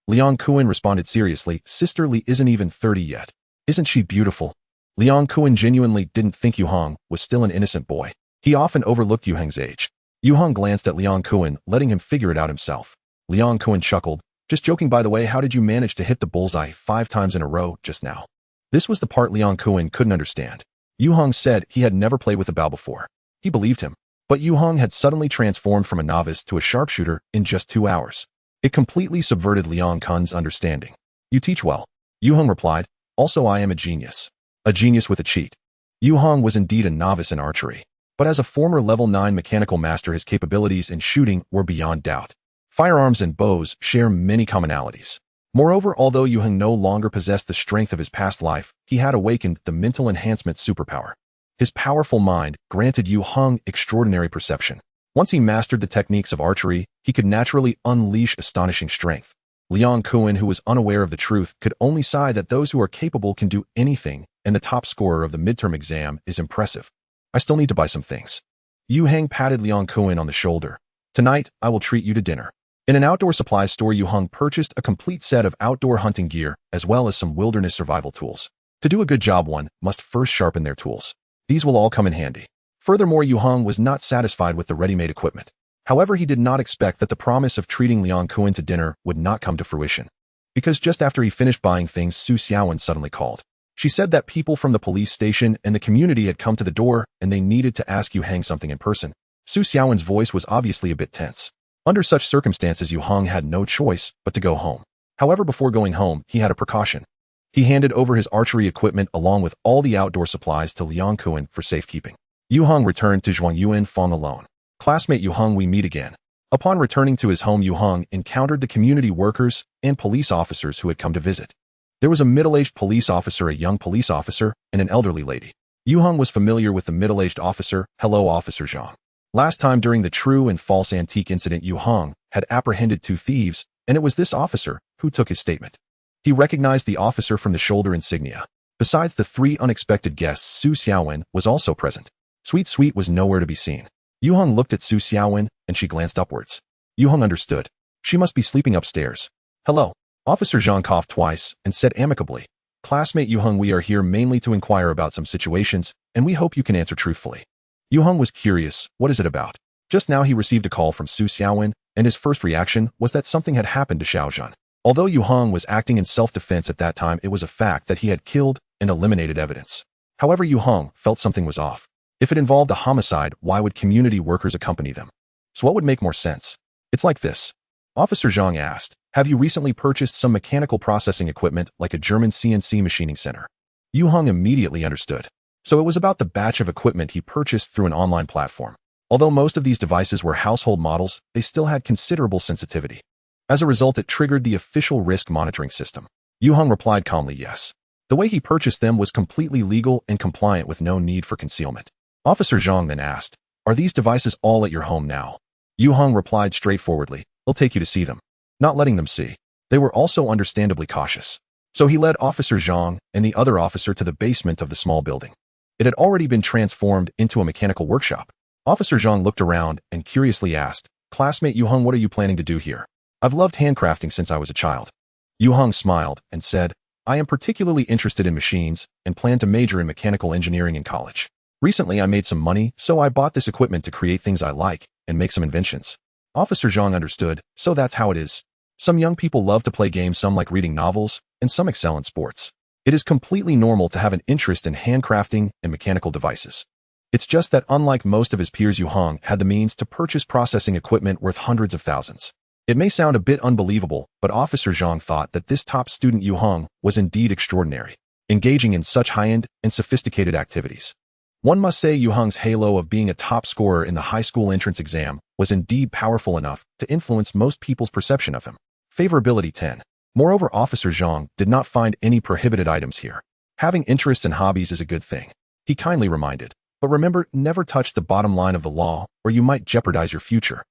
Liang Kuan responded seriously. Sisterly isn't even 30 yet. Isn't she beautiful? Liang Kuan genuinely didn't think Yue Heng was still an innocent boy. He often overlooked Yue Heng's age. Yue Heng glanced at Liang Kuan, letting him figure it out himself. Liang Kuan chuckled. Just joking, by the way, how did you manage to hit the bullseye 5 times in a row just now? This was the part Liang Kuan couldn't understand. Yue Heng said he had never played with a bow before. He believed him. But Yue Heng had suddenly transformed from a novice to a sharpshooter in just 2 hours. It completely subverted Liang Kuan's understanding. You teach well. Yue Heng replied. Also, I am a genius. A genius with a cheat. Yue Heng was indeed a novice in archery. But as a former level 9 mechanical master, his capabilities in shooting were beyond doubt. Firearms and bows share many commonalities. Moreover, although Yue Heng no longer possessed the strength of his past life, he had awakened the mental enhancement superpower. His powerful mind granted Yue Heng extraordinary perception. Once he mastered the techniques of archery, he could naturally unleash astonishing strength. Liang Kuan, who was unaware of the truth, could only sigh that those who are capable can do anything, and the top scorer of the midterm exam is impressive. I still need to buy some things. Yue Heng patted Liang Kuan on the shoulder. Tonight, I will treat you to dinner. In an outdoor supplies store, Yue Heng purchased a complete set of outdoor hunting gear, as well as some wilderness survival tools. To do a good job, one must first sharpen their tools. These will all come in handy. Furthermore, Yue Heng was not satisfied with the ready-made equipment. However, he did not expect that the promise of treating Liang Kuan to dinner would not come to fruition. Because just after he finished buying things, Su Xiaowen suddenly called. She said that people from the police station and the community had come to the door and they needed to ask Yue Heng something in person. Su Xiaowen's voice was obviously a bit tense. Under such circumstances, Yue Heng had no choice but to go home. However, before going home, he had a precaution. He handed over his archery equipment along with all the outdoor supplies to Liang Kuan for safekeeping. Yue Heng returned to Zhuangyuan alone. Classmate Yue Heng, we meet again. Upon returning to his home, Yue Heng encountered the community workers and police officers who had come to visit. There was a middle-aged police officer, a young police officer, and an elderly lady. Yue Heng was familiar with the middle-aged officer. Hello, Officer Zhang. Last time during the true and false antique incident, Yue Heng had apprehended 2 thieves, and it was this officer who took his statement. He recognized the officer from the shoulder insignia. Besides the 3 unexpected guests, Su Xiaowen was also present. Sweet was nowhere to be seen. Yue Heng looked at Su Xiaowen, and she glanced upwards. Yue Heng understood. She must be sleeping upstairs. Hello. Officer Zhang coughed twice and said amicably, Classmate Yue Heng, we are here mainly to inquire about some situations, and we hope you can answer truthfully. Yue Heng was curious. What is it about? Just now he received a call from Su Xiaowen, and his first reaction was that something had happened to Xiaozhan. Although Yue Heng was acting in self-defense at that time, it was a fact that he had killed and eliminated evidence. However, Yue Heng felt something was off. If it involved a homicide, why would community workers accompany them? So what would make more sense? It's like this. Officer Zhang asked, have you recently purchased some mechanical processing equipment like a German CNC machining center? Yue Heng immediately understood. So it was about the batch of equipment he purchased through an online platform. Although most of these devices were household models, they still had considerable sensitivity. As a result, it triggered the official risk monitoring system. Yue Heng replied calmly, yes. The way he purchased them was completely legal and compliant with no need for concealment. Officer Zhang then asked, are these devices all at your home now? Yue Heng replied straightforwardly, they'll take you to see them. Not letting them see. They were also understandably cautious. So he led Officer Zhang and the other officer to the basement of the small building. It had already been transformed into a mechanical workshop. Officer Zhang looked around and curiously asked, Classmate Yue Heng, what are you planning to do here? I've loved handcrafting since I was a child. Yue Heng smiled and said, I am particularly interested in machines and plan to major in mechanical engineering in college. Recently I made some money, so I bought this equipment to create things I like and make some inventions. Officer Zhang understood, so that's how it is. Some young people love to play games, some like reading novels, and some excel in sports. It is completely normal to have an interest in handcrafting and mechanical devices. It's just that unlike most of his peers, Yue Heng had the means to purchase processing equipment worth hundreds of thousands. It may sound a bit unbelievable, but Officer Zhang thought that this top student Yue Heng was indeed extraordinary, engaging in such high-end and sophisticated activities. One must say Yue Heng's halo of being a top scorer in the high school entrance exam was indeed powerful enough to influence most people's perception of him. Favorability 10. Moreover, Officer Zhang did not find any prohibited items here. Having interests and hobbies is a good thing, he kindly reminded. But remember, never touch the bottom line of the law, or you might jeopardize your future.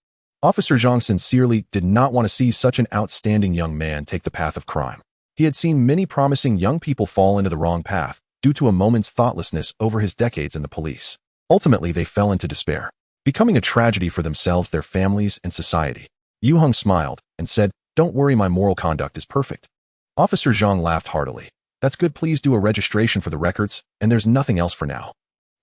Officer Zhang sincerely did not want to see such an outstanding young man take the path of crime. He had seen many promising young people fall into the wrong path due to a moment's thoughtlessness over his decades in the police. Ultimately, they fell into despair, becoming a tragedy for themselves, their families, and society. Yue Heng smiled and said, Don't worry, my moral conduct is perfect. Officer Zhang laughed heartily. That's good, please do a registration for the records, and there's nothing else for now.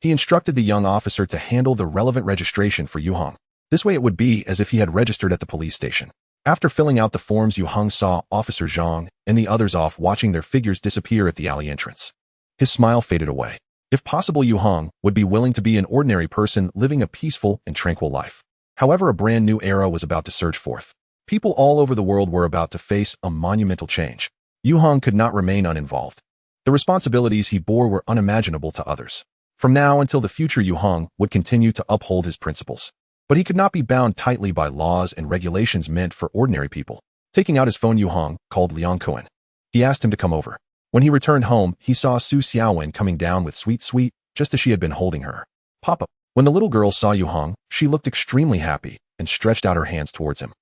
He instructed the young officer to handle the relevant registration for Yue Heng. This way it would be as if he had registered at the police station. After filling out the forms, Yue Heng saw Officer Zhang and the others off watching their figures disappear at the alley entrance. His smile faded away. If possible, Yue Heng would be willing to be an ordinary person living a peaceful and tranquil life. However, a brand new era was about to surge forth. People all over the world were about to face a monumental change. Yue Heng could not remain uninvolved. The responsibilities he bore were unimaginable to others. From now until the future, Yue Heng would continue to uphold his principles. But he could not be bound tightly by laws and regulations meant for ordinary people. Taking out his phone, Yue Heng called Liang Kuan. He asked him to come over. When he returned home, he saw Su Xiaowen coming down with Sweet, just as she had been holding her. Papa. When the little girl saw Yue Heng, she looked extremely happy and stretched out her hands towards him.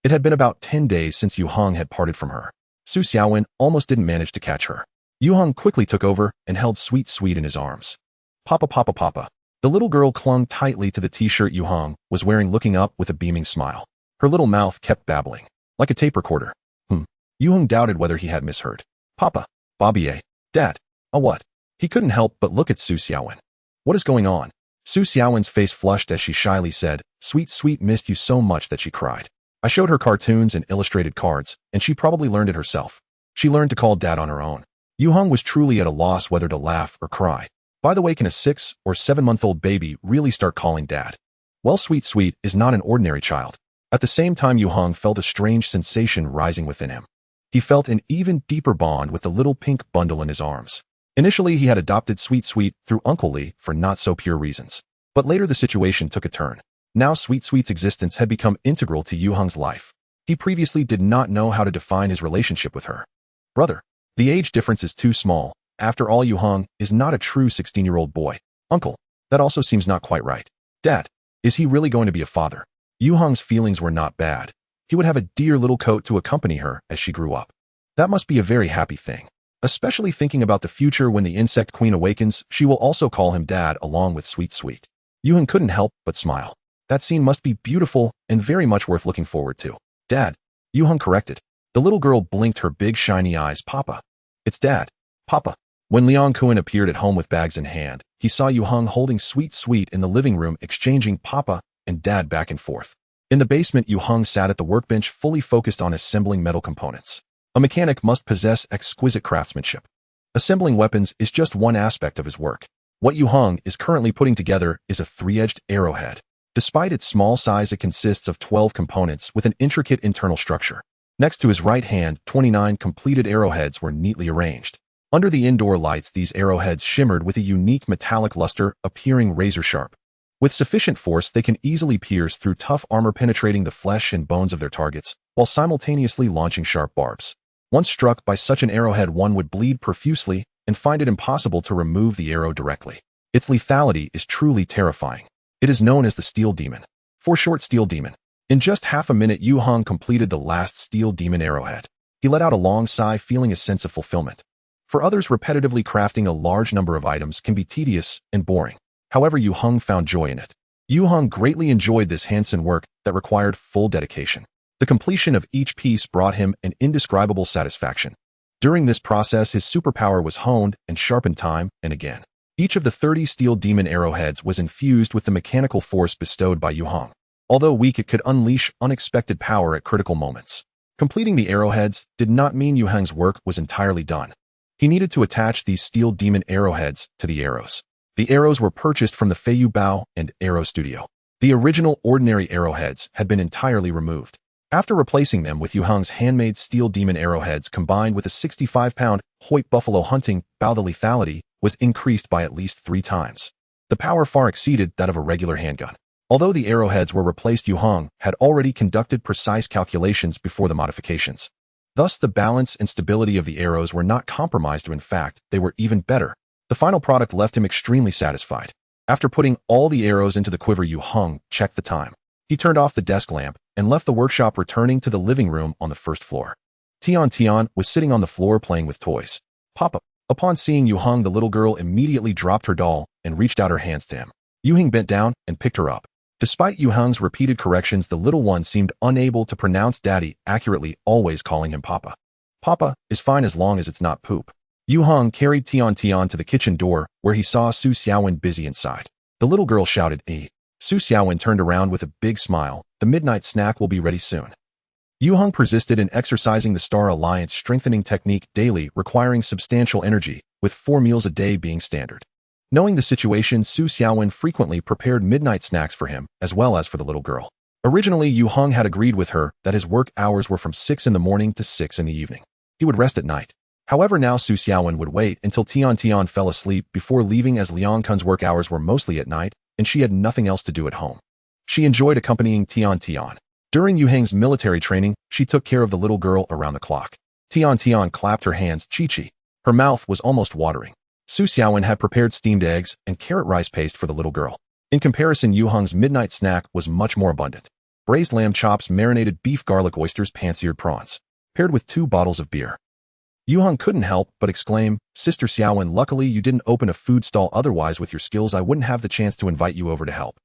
It had been about 10 days since Yue Heng had parted from her. Su Xiaowen almost didn't manage to catch her. Yue Heng quickly took over and held Sweet in his arms. Papa, Papa, Papa. The little girl clung tightly to the t-shirt Yue Heng was wearing, looking up with a beaming smile. Her little mouth kept babbling, like a tape recorder. Yue Heng doubted whether he had misheard. Papa. Bobby. Dad. What? He couldn't help but look at Su Xiaowen. What is going on? Su Xiaowen's face flushed as she shyly said, Sweet missed you so much that she cried. I showed her cartoons and illustrated cards, and she probably learned it herself. She learned to call Dad on her own. Yue Heng was truly at a loss whether to laugh or cry. By the way, can a 6 or 7-month-old baby really start calling Dad? Well, Sweet is not an ordinary child. At the same time, Yue Heng felt a strange sensation rising within him. He felt an even deeper bond with the little pink bundle in his arms. Initially, he had adopted Sweet through Uncle Lee for not-so-pure reasons. But later the situation took a turn. Now Sweet's existence had become integral to Yue Heng's life. He previously did not know how to define his relationship with her. Brother. The age difference is too small. After all, Yue Heng is not a true 16-year-old boy. Uncle. That also seems not quite right. Dad. Is he really going to be a father? Yue Heng's feelings were not bad. He would have a dear little coat to accompany her as she grew up. That must be a very happy thing. Especially thinking about the future when the insect queen awakens, she will also call him Dad along with Sweet. Yue Heng couldn't help but smile. That scene must be beautiful and very much worth looking forward to. Dad. Yue Heng corrected. The little girl blinked her big shiny eyes. Papa. It's Dad. Papa. When Liang Kuan appeared at home with bags in hand, he saw Yue Heng holding Sweet in the living room, exchanging Papa and Dad back and forth. In the basement, Yue Heng sat at the workbench, fully focused on assembling metal components. A mechanic must possess exquisite craftsmanship. Assembling weapons is just one aspect of his work. What Yue Heng is currently putting together is a 3-edged arrowhead. Despite its small size, it consists of 12 components with an intricate internal structure. Next to his right hand, 29 completed arrowheads were neatly arranged. Under the indoor lights, these arrowheads shimmered with a unique metallic luster, appearing razor-sharp. With sufficient force, they can easily pierce through tough armor, penetrating the flesh and bones of their targets, while simultaneously launching sharp barbs. Once struck by such an arrowhead, one would bleed profusely and find it impossible to remove the arrow directly. Its lethality is truly terrifying. It is known as the Steel Demon. For short, Steel Demon. In just half a minute, Yue Heng completed the last Steel Demon arrowhead. He let out a long sigh, feeling a sense of fulfillment. For others, repetitively crafting a large number of items can be tedious and boring. However, Yue Heng found joy in it. Yue Heng greatly enjoyed this hands-on work that required full dedication. The completion of each piece brought him an indescribable satisfaction. During this process, his superpower was honed and sharpened time and again. Each of the 30 Steel Demon arrowheads was infused with the mechanical force bestowed by Yue Heng. Although weak, it could unleash unexpected power at critical moments. Completing the arrowheads did not mean Yue Heng's work was entirely done. He needed to attach these Steel Demon arrowheads to the arrows. The arrows were purchased from the Feiyu Bao and Arrow Studio. The original ordinary arrowheads had been entirely removed. After replacing them with Yue Heng's handmade Steel Demon arrowheads combined with a 65-pound Hoyt Buffalo hunting bow, the lethality was increased by at least 3 times. The power far exceeded that of a regular handgun. Although the arrowheads were replaced, Yue Heng had already conducted precise calculations before the modifications. Thus, the balance and stability of the arrows were not compromised, in fact, they were even better. The final product left him extremely satisfied. After putting all the arrows into the quiver, Yue Heng checked the time. He turned off the desk lamp and left the workshop, returning to the living room on the first floor. Tian was sitting on the floor playing with toys. Papa. Upon seeing Yue Heng, the little girl immediately dropped her doll and reached out her hands to him. Yue Heng bent down and picked her up. Despite Yue Heng's repeated corrections, the little one seemed unable to pronounce Daddy accurately, always calling him Papa. Papa is fine as long as it's not poop. Yue Heng carried Tian Tian to the kitchen door, where he saw Su Xiaowen busy inside. The little girl shouted, "Eh." Su Xiaowen turned around with a big smile. "The midnight snack will be ready soon." Yue Heng persisted in exercising the Star Alliance strengthening technique daily, requiring substantial energy, with 4 meals a day being standard. Knowing the situation, Su Xiaowen frequently prepared midnight snacks for him, as well as for the little girl. Originally, Yue Heng had agreed with her that his work hours were from 6 in the morning to 6 in the evening. He would rest at night. However, now Su Xiaowen would wait until Tian Tian fell asleep before leaving, as Liang Kun's work hours were mostly at night, and she had nothing else to do at home. She enjoyed accompanying Tian Tian. During Yue Heng's military training, she took care of the little girl around the clock. Tian Tian clapped her hands, chi-chi. Her mouth was almost watering. Su Xiaowen had prepared steamed eggs and carrot rice paste for the little girl. In comparison, Yue Heng's midnight snack was much more abundant. Braised lamb chops, marinated beef, garlic oysters, pan-seared prawns, paired with 2 bottles of beer. Yue Heng couldn't help but exclaim, "Sister Xiaowen, luckily you didn't open a food stall, otherwise with your skills I wouldn't have the chance to invite you over to help."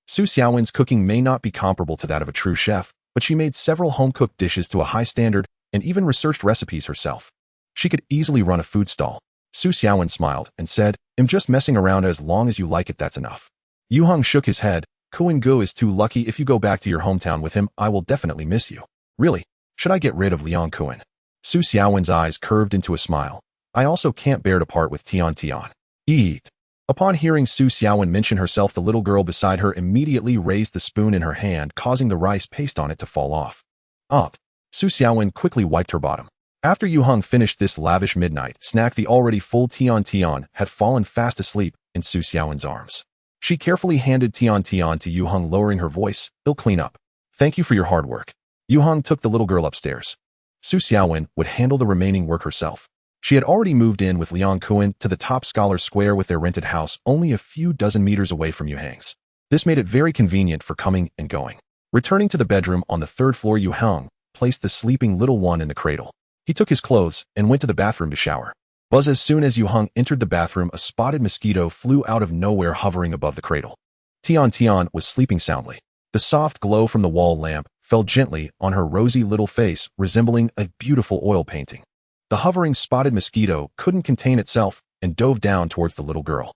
Su Xiaowen's cooking may not be comparable to that of a true chef, but she made several home-cooked dishes to a high standard and even researched recipes herself. She could easily run a food stall. Su Xiaowen smiled and said, "I'm just messing around, as long as you like it, that's enough." Yue Heng shook his head. "Kuan Gu is too lucky. If you go back to your hometown with him, I will definitely miss you." "Really? Should I get rid of Liang Kuan?" Su Xiaowen's eyes curved into a smile. "I also can't bear to part with Tian Tian." "Eat." Upon hearing Su Xiaowen mention herself, the little girl beside her immediately raised the spoon in her hand, causing the rice paste on it to fall off. "Up." Su Xiaowen quickly wiped her bottom. After Yue Heng finished this lavish midnight snack, the already full Tian Tian had fallen fast asleep in Su Xiaowen's arms. She carefully handed Tian Tian to Yue Heng, lowering her voice, "He'll clean up. Thank you for your hard work." Yue Heng took the little girl upstairs. Su Xiaowen would handle the remaining work herself. She had already moved in with Liang Kuan to the top scholar square with their rented house, only a few dozen meters away from Yue Heng's. This made it very convenient for coming and going. Returning to the bedroom on the 3rd floor, Yue Heng placed the sleeping little one in the cradle. He took his clothes and went to the bathroom to shower. Buzz, as soon as Yue Heng entered the bathroom, a spotted mosquito flew out of nowhere, hovering above the cradle. Tian Tian was sleeping soundly. The soft glow from the wall lamp fell gently on her rosy little face, resembling a beautiful oil painting. The hovering spotted mosquito couldn't contain itself and dove down towards the little girl.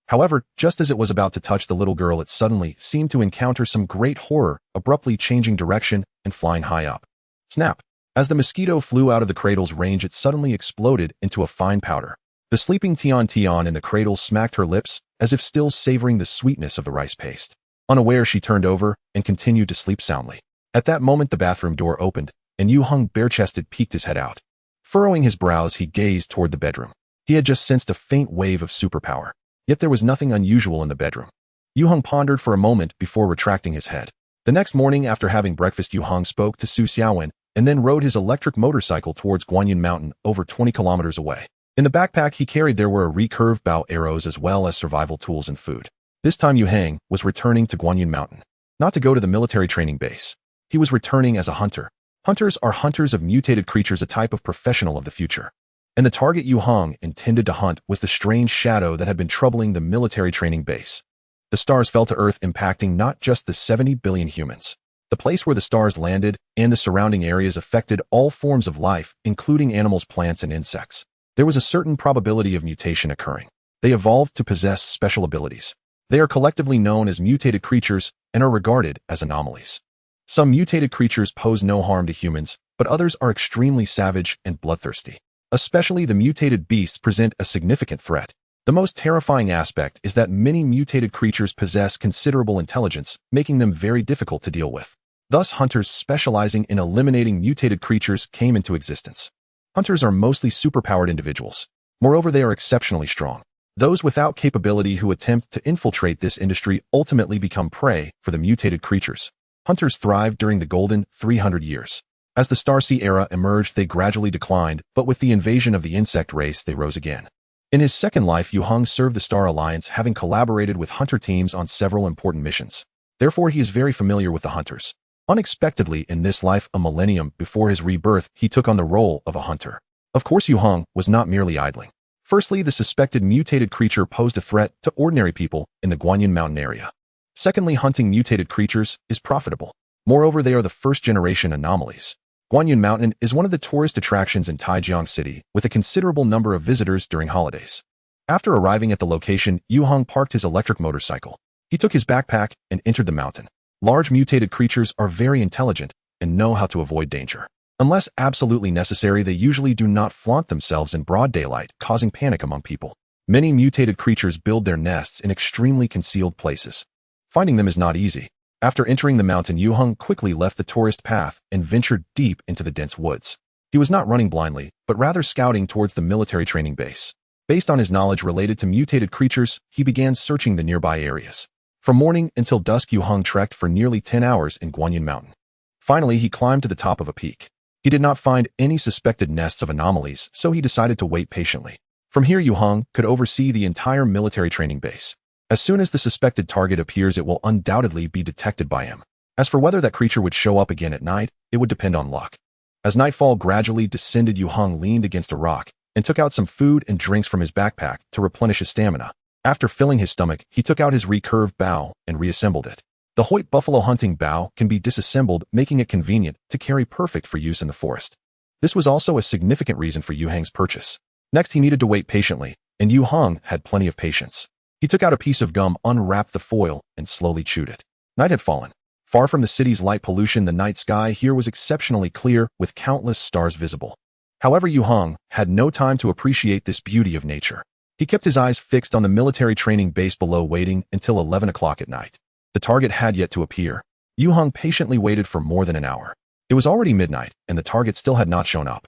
However, just as it was about to touch the little girl, it suddenly seemed to encounter some great horror, abruptly changing direction and flying high up. Snap! As the mosquito flew out of the cradle's range, it suddenly exploded into a fine powder. The sleeping Tian Tian in the cradle smacked her lips, as if still savoring the sweetness of the rice paste. Unaware, she turned over and continued to sleep soundly. At that moment, the bathroom door opened, and Yue Heng, bare-chested, peeked his head out. Furrowing his brows, he gazed toward the bedroom. He had just sensed a faint wave of superpower. Yet there was nothing unusual in the bedroom. Yue Heng pondered for a moment before retracting his head. The next morning, after having breakfast, Yue Heng spoke to Su Xiaowen and then rode his electric motorcycle towards Guanyin Mountain, over 20 kilometers away. In the backpack he carried there were a recurved bow, arrows, as well as survival tools and food. This time Yue Heng was returning to Guanyin Mountain, not to go to the military training base. He was returning as a hunter. Hunters are hunters of mutated creatures, a type of professional of the future. And the target Yue Heng intended to hunt was the strange shadow that had been troubling the military training base. The stars fell to Earth, impacting not just the 70 billion humans. The place where the stars landed and the surrounding areas affected all forms of life, including animals, plants, and insects. There was a certain probability of mutation occurring. They evolved to possess special abilities. They are collectively known as mutated creatures and are regarded as anomalies. Some mutated creatures pose no harm to humans, but others are extremely savage and bloodthirsty. Especially the mutated beasts present a significant threat. The most terrifying aspect is that many mutated creatures possess considerable intelligence, making them very difficult to deal with. Thus, hunters specializing in eliminating mutated creatures came into existence. Hunters are mostly superpowered individuals. Moreover, they are exceptionally strong. Those without capability who attempt to infiltrate this industry ultimately become prey for the mutated creatures. Hunters thrived during the golden 300 years. As the Starsea era emerged, they gradually declined, but with the invasion of the insect race, they rose again. In his second life, Yue Heng served the Star Alliance, having collaborated with hunter teams on several important missions. Therefore, he is very familiar with the hunters. Unexpectedly, in this life, a millennium before his rebirth, he took on the role of a hunter. Of course, Yue Heng was not merely idling. Firstly, the suspected mutated creature posed a threat to ordinary people in the Guanyin Mountain area. Secondly, hunting mutated creatures is profitable. Moreover, they are the first-generation anomalies. Guanyin Mountain is one of the tourist attractions in Taijiang City, with a considerable number of visitors during holidays. After arriving at the location, Yue Heng parked his electric motorcycle. He took his backpack and entered the mountain. Large mutated creatures are very intelligent and know how to avoid danger. Unless absolutely necessary, they usually do not flaunt themselves in broad daylight, causing panic among people. Many mutated creatures build their nests in extremely concealed places. Finding them is not easy. After entering the mountain, Yue Heng quickly left the tourist path and ventured deep into the dense woods. He was not running blindly, but rather scouting towards the military training base. Based on his knowledge related to mutated creatures, he began searching the nearby areas. From morning until dusk, Yue Heng trekked for nearly 10 hours in Guanyin Mountain. Finally, he climbed to the top of a peak. He did not find any suspected nests of anomalies, so he decided to wait patiently. From here, Yue Heng could oversee the entire military training base. As soon as the suspected target appears, it will undoubtedly be detected by him. As for whether that creature would show up again at night, it would depend on luck. As nightfall gradually descended, Yue Heng leaned against a rock and took out some food and drinks from his backpack to replenish his stamina. After filling his stomach, he took out his recurved bow and reassembled it. The Hoyt buffalo hunting bow can be disassembled, making it convenient to carry, perfect for use in the forest. This was also a significant reason for Yue Heng's purchase. Next, he needed to wait patiently, and Yue Heng had plenty of patience. He took out a piece of gum, unwrapped the foil, and slowly chewed it. Night had fallen. Far from the city's light pollution, the night sky here was exceptionally clear, with countless stars visible. However, Yue Heng had no time to appreciate this beauty of nature. He kept his eyes fixed on the military training base below, waiting until 11 o'clock at night. The target had yet to appear. Yue Heng patiently waited for more than an hour. It was already midnight, and the target still had not shown up.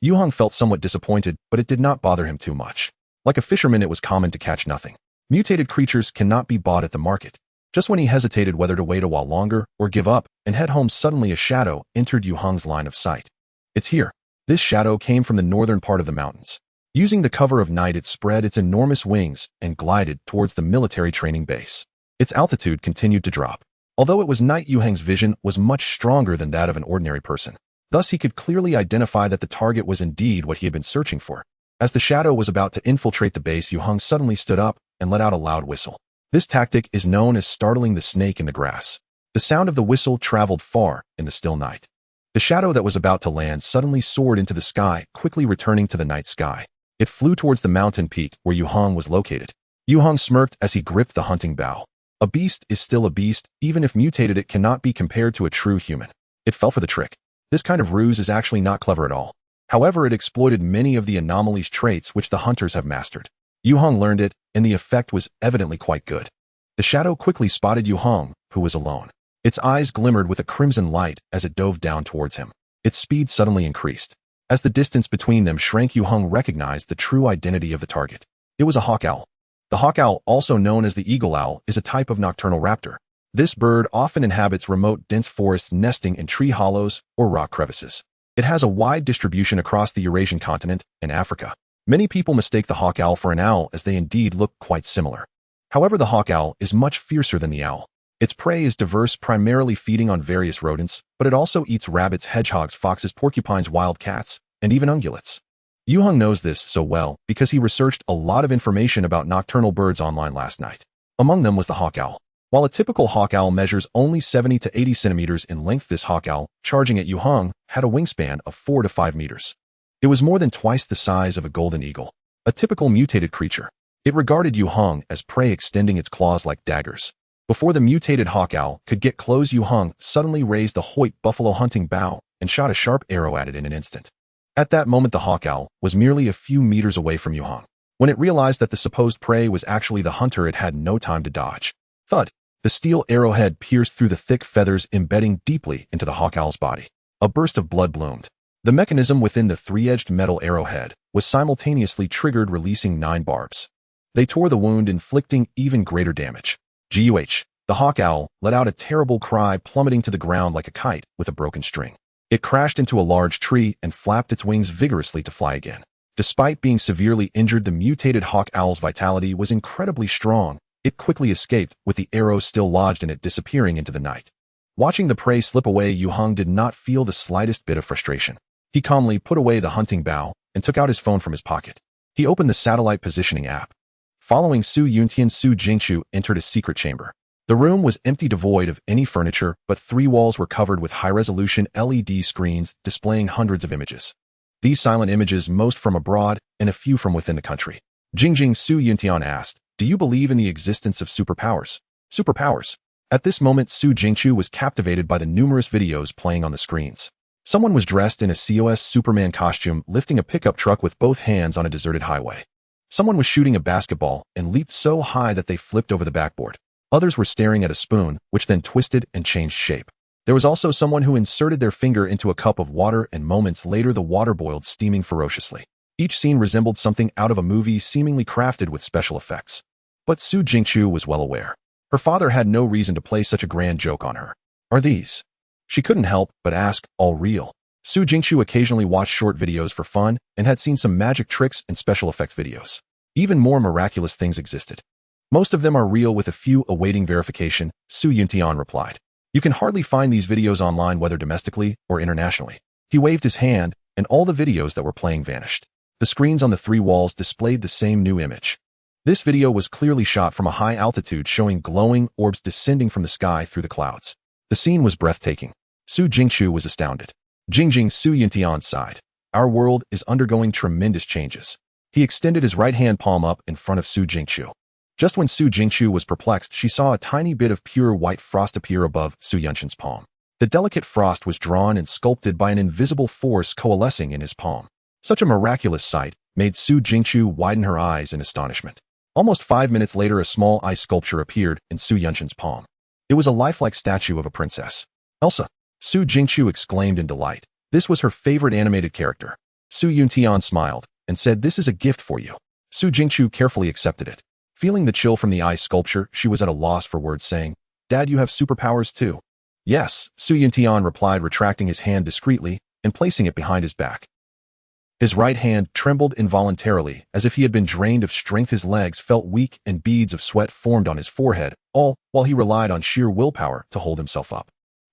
Yue Heng felt somewhat disappointed, but it did not bother him too much. Like a fisherman, it was common to catch nothing. Mutated creatures cannot be bought at the market. Just when he hesitated whether to wait a while longer or give up and head home, suddenly a shadow entered Yue Heng's line of sight. It's here. This shadow came from the northern part of the mountains. Using the cover of night, it spread its enormous wings and glided towards the military training base. Its altitude continued to drop. Although it was night, Yue Heng's vision was much stronger than that of an ordinary person. Thus, he could clearly identify that the target was indeed what he had been searching for. As the shadow was about to infiltrate the base, Yue Heng suddenly stood up and let out a loud whistle. This tactic is known as startling the snake in the grass. The sound of the whistle traveled far in the still night. The shadow that was about to land suddenly soared into the sky, quickly returning to the night sky. It flew towards the mountain peak where Yue Heng was located. Yue Heng smirked as he gripped the hunting bow. A beast is still a beast, even if mutated. It cannot be compared to a true human. It fell for the trick. This kind of ruse is actually not clever at all. However, it exploited many of the anomalies traits which the hunters have mastered. Yue Heng learned it, and the effect was evidently quite good. The shadow quickly spotted Yue Heng, who was alone. Its eyes glimmered with a crimson light as it dove down towards him. Its speed suddenly increased. As the distance between them shrank, Yue Heng recognized the true identity of the target. It was a hawk owl. The hawk owl, also known as the eagle owl, is a type of nocturnal raptor. This bird often inhabits remote, dense forests, nesting in tree hollows or rock crevices. It has a wide distribution across the Eurasian continent and Africa. Many people mistake the hawk owl for an owl, as they indeed look quite similar. However, the hawk owl is much fiercer than the owl. Its prey is diverse, primarily feeding on various rodents, but it also eats rabbits, hedgehogs, foxes, porcupines, wild cats, and even ungulates. Yue Heng knows this so well because he researched a lot of information about nocturnal birds online last night. Among them was the hawk owl. While a typical hawk owl measures only 70 to 80 centimeters in length, this hawk owl, charging at Yue Heng, had a wingspan of 4 to 5 meters. It was more than twice the size of a golden eagle, a typical mutated creature. It regarded Yue Heng as prey, extending its claws like daggers. Before the mutated hawk owl could get close, Yue Heng suddenly raised the Hoyt buffalo hunting bow and shot a sharp arrow at it in an instant. At that moment, the hawk owl was merely a few meters away from Yue Heng. When it realized that the supposed prey was actually the hunter, it had no time to dodge. Thud! The steel arrowhead pierced through the thick feathers, embedding deeply into the hawk owl's body. A burst of blood bloomed. The mechanism within the three-edged metal arrowhead was simultaneously triggered, releasing 9 barbs. They tore the wound, inflicting even greater damage. Guh! The hawk owl let out a terrible cry, plummeting to the ground like a kite with a broken string. It crashed into a large tree and flapped its wings vigorously to fly again. Despite being severely injured, the mutated hawk owl's vitality was incredibly strong. It quickly escaped, with the arrow still lodged in it, disappearing into the night. Watching the prey slip away, Yue Heng did not feel the slightest bit of frustration. He calmly put away the hunting bow and took out his phone from his pocket. He opened the satellite positioning app. Following Su Yuntian, Su Jingchu entered a secret chamber. The room was empty, devoid of any furniture, but 3 walls were covered with high-resolution LED screens displaying hundreds of images. These silent images, most from abroad and a few from within the country. Jingjing Su Yuntian asked, "Do you believe in the existence of superpowers?" Superpowers. At this moment, Su Jingchu was captivated by the numerous videos playing on the screens. Someone was dressed in a COS Superman costume, lifting a pickup truck with both hands on a deserted highway. Someone was shooting a basketball and leaped so high that they flipped over the backboard. Others were staring at a spoon, which then twisted and changed shape. There was also someone who inserted their finger into a cup of water, and moments later the water boiled, steaming ferociously. Each scene resembled something out of a movie, seemingly crafted with special effects. But Su Jingchu was well aware. Her father had no reason to play such a grand joke on her. Are these? She couldn't help but ask, all real? Su Jingchu occasionally watched short videos for fun and had seen some magic tricks and special effects videos. Even more miraculous things existed. Most of them are real, with a few awaiting verification, Su Yuntian replied. You can hardly find these videos online, whether domestically or internationally. He waved his hand, and all the videos that were playing vanished. The screens on the 3 walls displayed the same new image. This video was clearly shot from a high altitude, showing glowing orbs descending from the sky through the clouds. The scene was breathtaking. Su Jingchu was astounded. Jingjing Su Yuntian sighed. Our world is undergoing tremendous changes. He extended his right hand palm up in front of Su Jingchu. Just when Su Jingchu was perplexed, she saw a tiny bit of pure white frost appear above Su Yunshin's palm. The delicate frost was drawn and sculpted by an invisible force coalescing in his palm. Such a miraculous sight made Su Jingchu widen her eyes in astonishment. Almost 5 minutes later, a small ice sculpture appeared in Su Yunshin's palm. It was a lifelike statue of a princess. Elsa! Su Jingchu exclaimed in delight. This was her favorite animated character. Su Yuntian smiled and said, "This is a gift for you." Su Jingchu carefully accepted it. Feeling the chill from the ice sculpture, she was at a loss for words, saying, "Dad, you have superpowers too?" "Yes," Su Yuntian replied, retracting his hand discreetly and placing it behind his back. His right hand trembled involuntarily, as if he had been drained of strength. His legs felt weak and beads of sweat formed on his forehead, all while he relied on sheer willpower to hold himself up.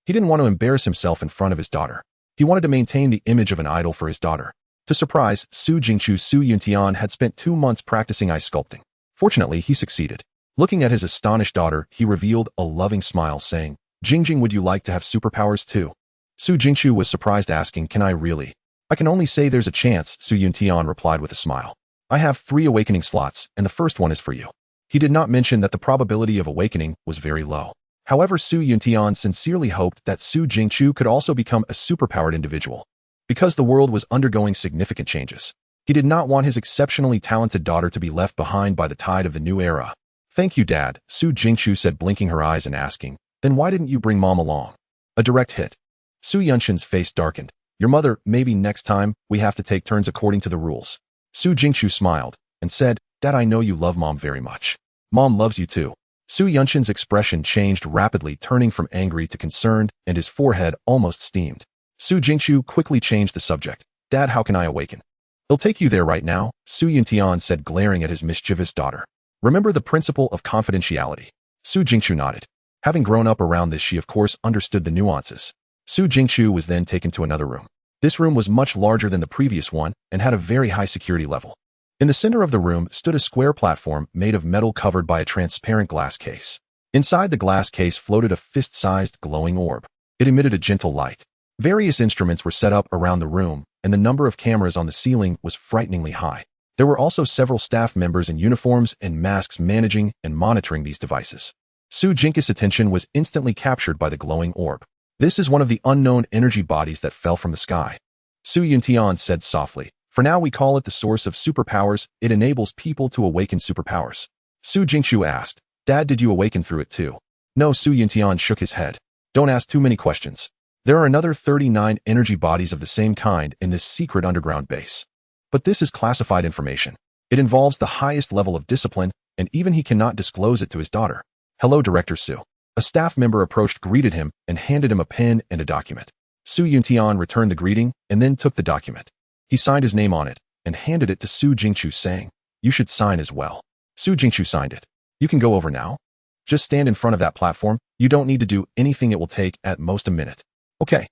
He didn't want to embarrass himself in front of his daughter. He wanted to maintain the image of an idol for his daughter. To surprise Su Jingchu, Su Yuntian had spent 2 months practicing ice sculpting. Fortunately, he succeeded. Looking at his astonished daughter, he revealed a loving smile, saying, "Jingjing, would you like to have superpowers too?" Su Jingchu was surprised, asking, "Can I really?" "I can only say there's a chance," Su Yuntian replied with a smile. "I have 3 awakening slots, and the first one is for you." He did not mention that the probability of awakening was very low. However, Su Yuntian sincerely hoped that Su Jingchu could also become a superpowered individual. Because the world was undergoing significant changes, he did not want his exceptionally talented daughter to be left behind by the tide of the new era. "Thank you, Dad," Su Jingchu said, blinking her eyes and asking, "Then why didn't you bring Mom along?" A direct hit. Su Yunshin's face darkened. "Your mother, maybe next time, we have to take turns according to the rules." Su Jingchu smiled and said, "Dad, I know you love Mom very much. Mom loves you too." Su Yunshin's expression changed rapidly, turning from angry to concerned, and his forehead almost steamed. Su Jingchu quickly changed the subject. "Dad, how can I awaken?" "He'll take you there right now," Su Yuntian said, glaring at his mischievous daughter. "Remember the principle of confidentiality." Su Jingchu nodded. Having grown up around this, she of course understood the nuances. Su Jingchu was then taken to another room. This room was much larger than the previous one and had a very high security level. In the center of the room stood a square platform made of metal covered by a transparent glass case. Inside the glass case floated a fist-sized glowing orb. It emitted a gentle light. Various instruments were set up around the room, and the number of cameras on the ceiling was frighteningly high. There were also several staff members in uniforms and masks managing and monitoring these devices. Su Jingchu's attention was instantly captured by the glowing orb. "This is one of the unknown energy bodies that fell from the sky," Su Yuntian said softly. "For now we call it the source of superpowers. It enables people to awaken superpowers." Su Jingchu asked, "Dad, did you awaken through it too?" "No," Su Yuntian shook his head. "Don't ask too many questions. There are another 39 energy bodies of the same kind in this secret underground base. But this is classified information. It involves the highest level of discipline, and even he cannot disclose it to his daughter." "Hello, Director Su." A staff member approached, greeted him, and handed him a pen and a document. Su Yuntian returned the greeting and then took the document. He signed his name on it and handed it to Su Jingchu, saying, "You should sign as well." Su Jingchu signed it. "You can go over now. Just stand in front of that platform. You don't need to do anything. It will take at most a minute." "Okay."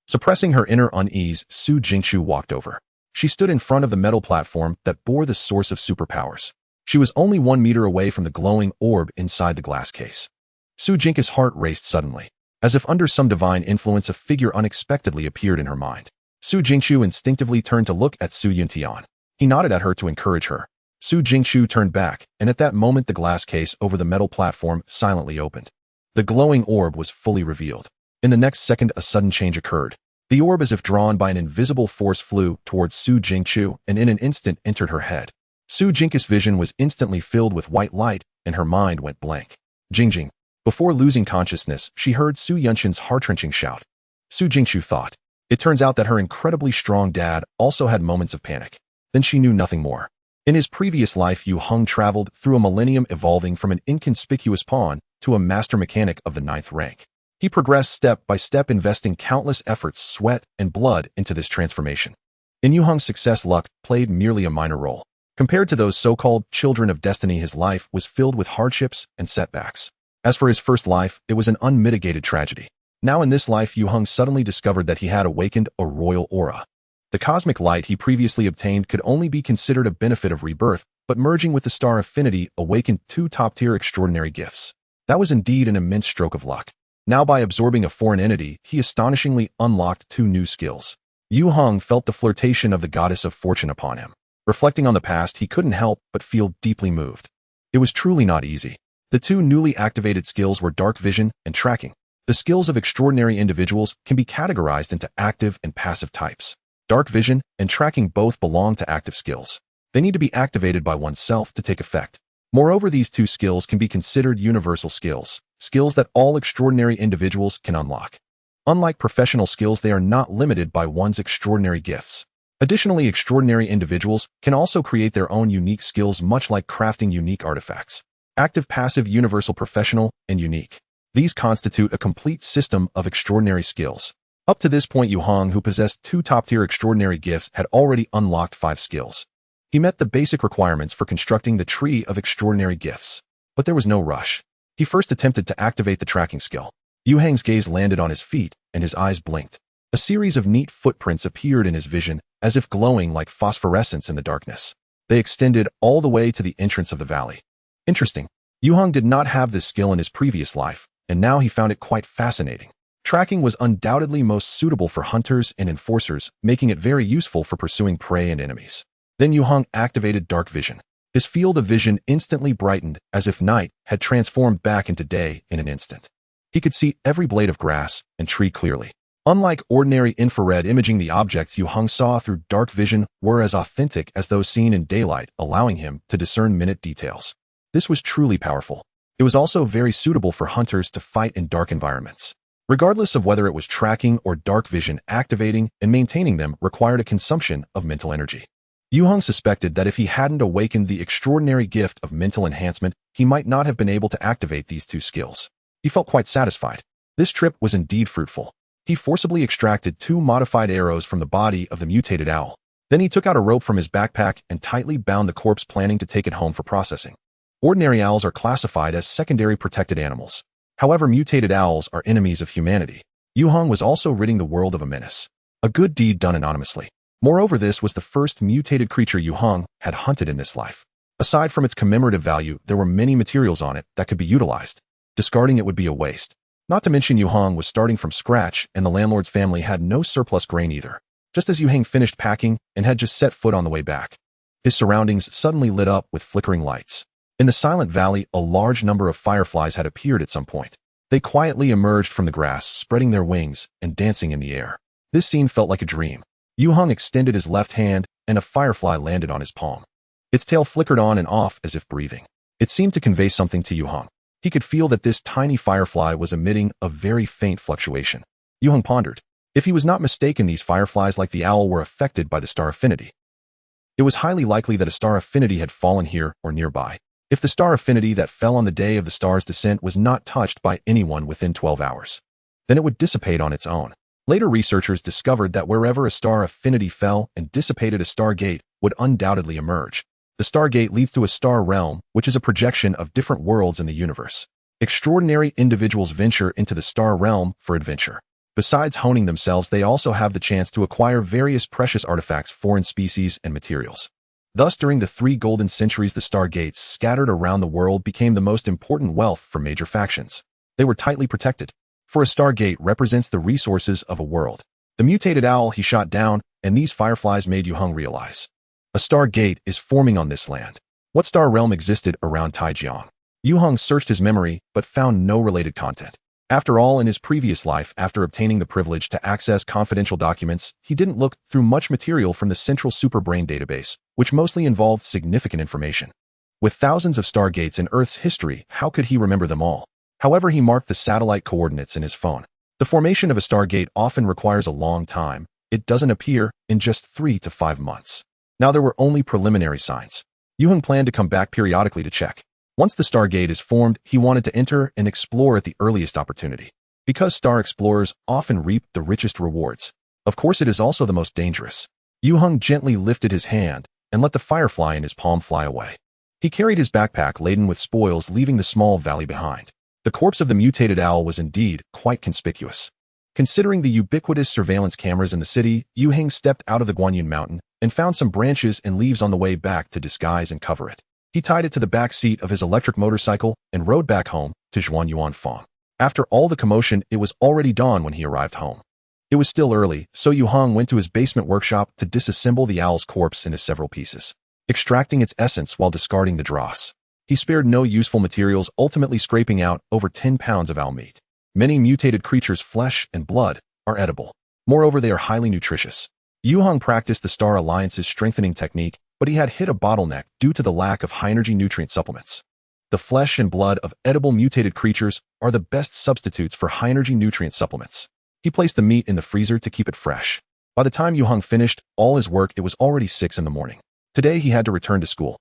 Suppressing her inner unease, Su Jingchu walked over. She stood in front of the metal platform that bore the source of superpowers. She was only 1 meter away from the glowing orb inside the glass case. Su Jinka's heart raced suddenly. As if under some divine influence, a figure unexpectedly appeared in her mind. Su Jingqiu instinctively turned to look at Su Yuntian. He nodded at her to encourage her. Su Jingqiu turned back, and at that moment the glass case over the metal platform silently opened. The glowing orb was fully revealed. In the next second, a sudden change occurred. The orb, as if drawn by an invisible force, flew towards Su Jingqiu and in an instant entered her head. Su Jinka's vision was instantly filled with white light, and her mind went blank. Jingjing. Before losing consciousness, she heard Su Yunshin's heart-wrenching shout. Su Jingqiu thought. It turns out that her incredibly strong dad also had moments of panic. Then she knew nothing more. In his previous life, Yue Heng traveled through a millennium, evolving from an inconspicuous pawn to a master mechanic of the 9th rank. He progressed step by step, investing countless efforts, sweat, and blood into this transformation. In Yue Heng's success, luck played merely a minor role. Compared to those so-called children of destiny, his life was filled with hardships and setbacks. As for his first life, it was an unmitigated tragedy. Now in this life, Yue Heng suddenly discovered that he had awakened a royal aura. The cosmic light he previously obtained could only be considered a benefit of rebirth, but merging with the star affinity awakened 2 top-tier extraordinary gifts. That was indeed an immense stroke of luck. Now by absorbing a foreign entity, he astonishingly unlocked 2 new skills. Yue Heng felt the flirtation of the goddess of fortune upon him. Reflecting on the past, he couldn't help but feel deeply moved. It was truly not easy. The 2 newly activated skills were dark vision and tracking. The skills of extraordinary individuals can be categorized into active and passive types. Dark vision and tracking both belong to active skills. They need to be activated by oneself to take effect. Moreover, these 2 skills can be considered universal skills, skills that all extraordinary individuals can unlock. Unlike professional skills, they are not limited by one's extraordinary gifts. Additionally, extraordinary individuals can also create their own unique skills, much like crafting unique artifacts. Active, passive, universal, professional, and unique. These constitute a complete system of extraordinary skills. Up to this point, Yue Heng, who possessed 2 top-tier extraordinary gifts, had already unlocked 5 skills. He met the basic requirements for constructing the tree of extraordinary gifts. But there was no rush. He first attempted to activate the tracking skill. Yue Heng's gaze landed on his feet, and his eyes blinked. A series of neat footprints appeared in his vision, as if glowing like phosphorescence in the darkness. They extended all the way to the entrance of the valley. Interesting. Yue Heng did not have this skill in his previous life, and now he found it quite fascinating. Tracking was undoubtedly most suitable for hunters and enforcers, making it very useful for pursuing prey and enemies. Then Yue Heng activated dark vision. His field of vision instantly brightened, as if night had transformed back into day in an instant. He could see every blade of grass and tree clearly. Unlike ordinary infrared imaging, the objects Yue Heng saw through dark vision were as authentic as those seen in daylight, allowing him to discern minute details. This was truly powerful. It was also very suitable for hunters to fight in dark environments. Regardless of whether it was tracking or dark vision, activating and maintaining them required a consumption of mental energy. Yue Heng suspected that if he hadn't awakened the extraordinary gift of mental enhancement, he might not have been able to activate these 2 skills. He felt quite satisfied. This trip was indeed fruitful. He forcibly extracted 2 modified arrows from the body of the mutated owl. Then he took out a rope from his backpack and tightly bound the corpse, planning to take it home for processing. Ordinary owls are classified as secondary protected animals. However, mutated owls are enemies of humanity. Yue Heng was also ridding the world of a menace. A good deed done anonymously. Moreover, this was the first mutated creature Yue Heng had hunted in this life. Aside from its commemorative value, there were many materials on it that could be utilized. Discarding it would be a waste. Not to mention Yue Heng was starting from scratch, and the landlord's family had no surplus grain either. Just as Yue Heng finished packing and had just set foot on the way back, his surroundings suddenly lit up with flickering lights. In the silent valley, a large number of fireflies had appeared at some point. They quietly emerged from the grass, spreading their wings and dancing in the air. This scene felt like a dream. Yue Heng extended his left hand, and a firefly landed on his palm. Its tail flickered on and off as if breathing. It seemed to convey something to Yue Heng. He could feel that this tiny firefly was emitting a very faint fluctuation. Yue Heng pondered. If he was not mistaken, these fireflies, like the owl, were affected by the star affinity. It was highly likely that a star affinity had fallen here or nearby. If the star affinity that fell on the day of the star's descent was not touched by anyone within 12 hours, then it would dissipate on its own. Later researchers discovered that wherever a star affinity fell and dissipated, a stargate would undoubtedly emerge. The stargate leads to a star realm, which is a projection of different worlds in the universe. Extraordinary individuals venture into the star realm for adventure. Besides honing themselves, they also have the chance to acquire various precious artifacts, foreign species, and materials. Thus, during the 3 golden centuries, the stargates scattered around the world became the most important wealth for major factions. They They were tightly protected. For a stargate represents the resources of a world. The mutated owl he shot down, and these fireflies made Yue Heng realize. A stargate is forming on this land. What star realm existed around Taijiang? Yue Heng searched his memory, but found no related content. After all, in his previous life, after obtaining the privilege to access confidential documents, he didn't look through much material from the central superbrain database, which mostly involved significant information. With thousands of stargates in Earth's history, how could he remember them all? However, he marked the satellite coordinates in his phone. The formation of a stargate often requires a long time. It doesn't appear in just 3 to 5 months. Now there were only preliminary signs. Yue Heng planned to come back periodically to check. Once the stargate is formed, he wanted to enter and explore at the earliest opportunity. Because star explorers often reap the richest rewards. Of course, it is also the most dangerous. Yue Heng gently lifted his hand and let the firefly in his palm fly away. He carried his backpack laden with spoils, leaving the small valley behind. The corpse of the mutated owl was indeed quite conspicuous. Considering the ubiquitous surveillance cameras in the city, Yue Heng stepped out of the Guanyin mountain and found some branches and leaves on the way back to disguise and cover it. He tied it to the back seat of his electric motorcycle and rode back home to Zhuanyuanfang. After all the commotion, it was already dawn when he arrived home. It was still early, so Yue Heng went to his basement workshop to disassemble the owl's corpse into several pieces, extracting its essence while discarding the dross. He spared no useful materials, ultimately scraping out over 10 pounds of owl meat. Many mutated creatures' flesh and blood are edible. Moreover, they are highly nutritious. Yue Heng practiced the Star Alliance's strengthening technique, but he had hit a bottleneck due to the lack of high-energy nutrient supplements. The flesh and blood of edible mutated creatures are the best substitutes for high-energy nutrient supplements. He placed the meat in the freezer to keep it fresh. By the time Yue Heng finished all his work, it was already 6 in the morning. Today he had to return to school.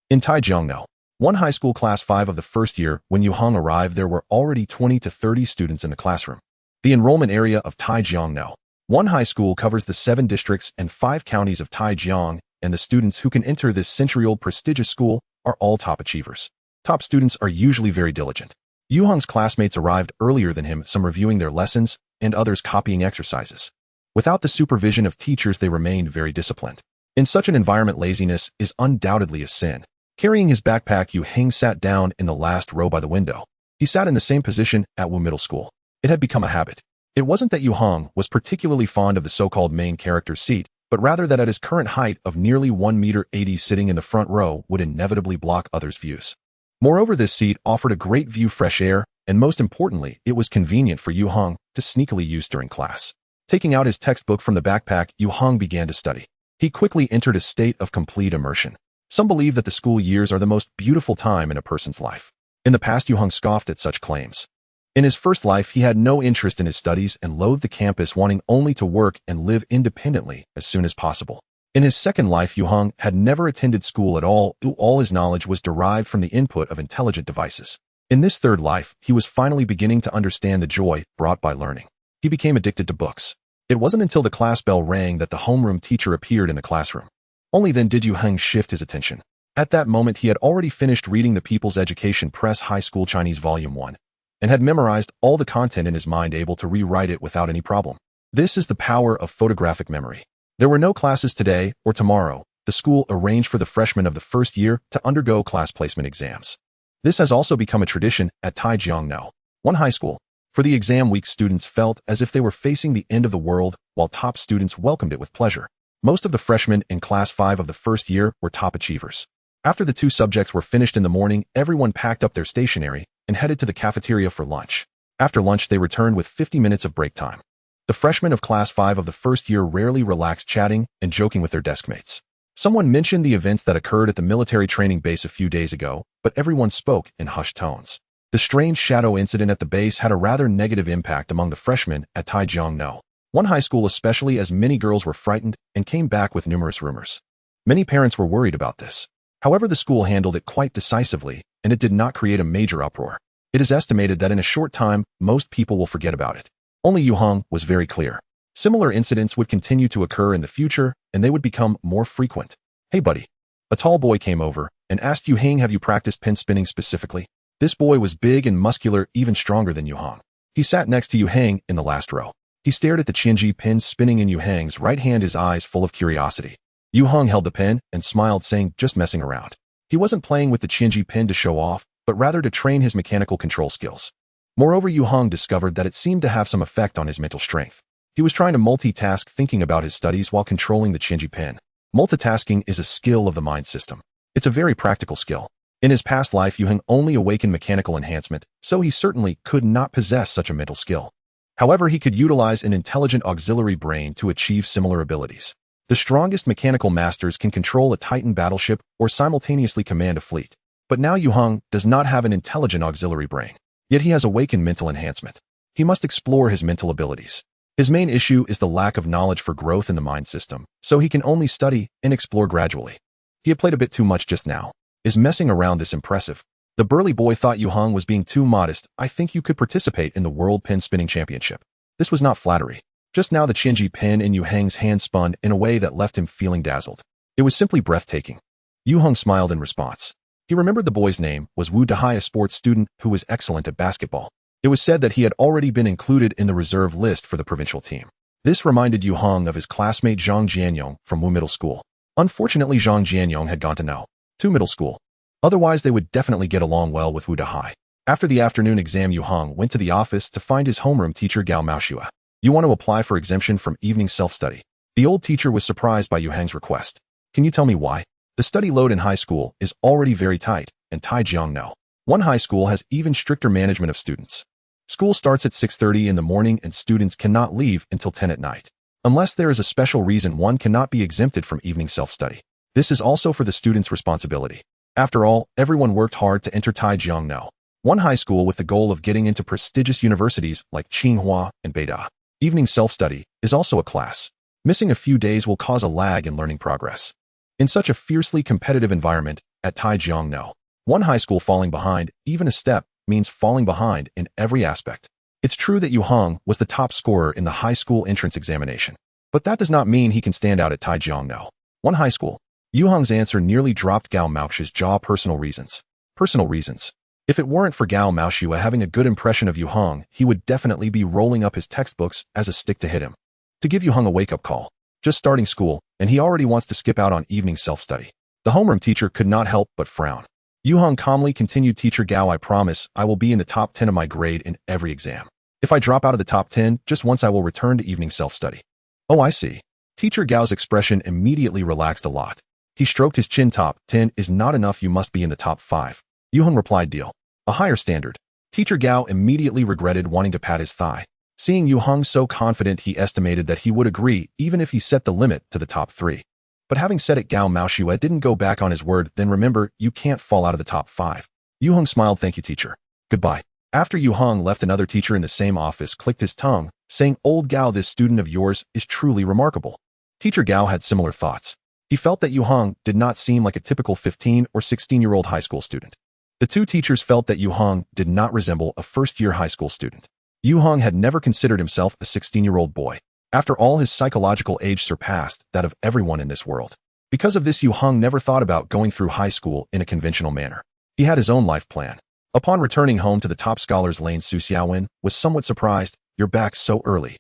In Taijiangno, one high school class 5 of the first year, when Yue Heng arrived, there were already 20 to 30 students in the classroom. The enrollment area of Taijiangno, one high school, covers the 7 districts and 5 counties of Taijiang, and the students who can enter this century-old prestigious school are all top achievers. Top students are usually very diligent. Yue Heng's classmates arrived earlier than him, some reviewing their lessons and others copying exercises. Without the supervision of teachers, they remained very disciplined. In such an environment, laziness is undoubtedly a sin. Carrying his backpack, Yue Heng sat down in the last row by the window. He sat in the same position at Wu Middle School. It had become a habit. It wasn't that Yue Heng was particularly fond of the so-called main character's seat, but rather that at his current height of nearly 1.80 meters, sitting in the front row would inevitably block others' views. Moreover, this seat offered a great view, fresh air, and most importantly, it was convenient for Yue Heng to sneakily use during class. Taking out his textbook from the backpack, Yue Heng began to study. He quickly entered a state of complete immersion. Some believe that the school years are the most beautiful time in a person's life. In the past, Yue Heng scoffed at such claims. In his first life, he had no interest in his studies and loathed the campus, wanting only to work and live independently as soon as possible. In his second life, Yue Heng had never attended school at all. All his knowledge was derived from the input of intelligent devices. In this third life, he was finally beginning to understand the joy brought by learning. He became addicted to books. It wasn't until the class bell rang that the homeroom teacher appeared in the classroom. Only then did Yue Heng shift his attention. At that moment, he had already finished reading the People's Education Press High School Chinese Volume 1. And had memorized all the content in his mind, able to rewrite it without any problem. This is the power of photographic memory. There were no classes today or tomorrow. The school arranged for the freshmen of the first year to undergo class placement exams. This has also become a tradition at Taijiangno, one high school. For the exam week, students felt as if they were facing the end of the world, while top students welcomed it with pleasure. Most of the freshmen in class 5 of the first year were top achievers. After the 2 subjects were finished in the morning, everyone packed up their stationery and headed to the cafeteria for lunch. After lunch, they returned with 50 minutes of break time. The freshmen of class 5 of the first year rarely relaxed, chatting and joking with their deskmates. Someone mentioned the events that occurred at the military training base a few days ago, but everyone spoke in hushed tones. The strange shadow incident at the base had a rather negative impact among the freshmen at Taijiangno, one high school, especially as many girls were frightened and came back with numerous rumors. Many parents were worried about this. However, the school handled it quite decisively, and it did not create a major uproar. It is estimated that in a short time, most people will forget about it. Only Yue Heng was very clear. Similar incidents would continue to occur in the future, and they would become more frequent. "Hey buddy." A tall boy came over and asked Yue Heng, "Have you practiced pin spinning specifically?" This boy was big and muscular, even stronger than Yue Heng. He sat next to Yue Heng in the last row. He stared at the Qianji pin spinning in Yue Heng's right hand, his eyes full of curiosity. Yue Heng held the pin and smiled, saying, "Just messing around." He wasn't playing with the Qianji pin to show off, but rather to train his mechanical control skills. Moreover, Yue Heng discovered that it seemed to have some effect on his mental strength. He was trying to multitask, thinking about his studies while controlling the Qinji pen. Multitasking is a skill of the mind system. It's a very practical skill. In his past life, Yue Heng only awakened mechanical enhancement, so he certainly could not possess such a mental skill. However, he could utilize an intelligent auxiliary brain to achieve similar abilities. The strongest mechanical masters can control a Titan battleship or simultaneously command a fleet. But now Yue Heng does not have an intelligent auxiliary brain. Yet he has awakened mental enhancement. He must explore his mental abilities. His main issue is the lack of knowledge for growth in the mind system, so he can only study and explore gradually. He had played a bit too much just now. Is messing around this impressive? The burly boy thought Yue Heng was being too modest. I think you could participate in the World Pin Spinning Championship. This was not flattery. Just now the Qinji pen in Yue Heng's hand spun in a way that left him feeling dazzled. It was simply breathtaking. Yue Heng smiled in response. He remembered the boy's name was Wu Dahai, a sports student who was excellent at basketball. It was said that he had already been included in the reserve list for the provincial team. This reminded Yue Heng of his classmate Zhang Jianyong from Wu Middle School. Unfortunately, Zhang Jianyong had gone to No. 2 Middle School. Otherwise, they would definitely get along well with Wu Dahai. After the afternoon exam, Yue Heng went to the office to find his homeroom teacher Gao Maoshua. You want to apply for exemption from evening self-study. The old teacher was surprised by Yue Heng's request. Can you tell me why? The study load in high school is already very tight, and Taijiang No. 1 high school has even stricter management of students. School starts at 6:30 in the morning and students cannot leave until 10 at night. Unless there is a special reason, one cannot be exempted from evening self-study. This is also for the student's responsibility. After all, everyone worked hard to enter Taijiang No. 1 high school with the goal of getting into prestigious universities like Tsinghua and Beida. Evening self-study is also a class. Missing a few days will cause a lag in learning progress. In such a fiercely competitive environment, at Taijiang No. 1 high school, falling behind, even a step, means falling behind in every aspect. It's true that Yue Heng was the top scorer in the high school entrance examination. But that does not mean he can stand out at Taijiang No. 1 high school. Yue Heng's answer nearly dropped Gao Maoxia's jaw. Personal reasons. Personal reasons. If it weren't for Gao Maoxia having a good impression of Yue Heng, he would definitely be rolling up his textbooks as a stick to hit him. To give Yue Heng a wake-up call. Just starting school, and he already wants to skip out on evening self-study. The homeroom teacher could not help but frown. Yue Heng calmly continued, Teacher Gao, I promise I will be in the top 10 of my grade in every exam. If I drop out of the top 10, just once I will return to evening self-study. Oh, I see. Teacher Gao's expression immediately relaxed a lot. He stroked his chin. Top 10 is not enough, you must be in the top 5. Yue Heng replied, deal. A higher standard. Teacher Gao immediately regretted wanting to pat his thigh. Seeing Yue Heng so confident, he estimated that he would agree even if he set the limit to the top 3. But having said it, Gao Maoxia didn't go back on his word. Then remember, you can't fall out of the top 5. Yue Heng smiled. Thank you, teacher. Goodbye. After Yue Heng left, another teacher in the same office clicked his tongue, saying, Old Gao, this student of yours is truly remarkable. Teacher Gao had similar thoughts. He felt that Yue Heng did not seem like a typical 15 or 16-year-old high school student. The two teachers felt that Yue Heng did not resemble a first-year high school student. Yue Heng had never considered himself a 16-year-old boy. After all, his psychological age surpassed that of everyone in this world. Because of this, Yue Heng never thought about going through high school in a conventional manner. He had his own life plan. Upon returning home to the top scholars lane, Su Xiaowen was somewhat surprised. You're back so early.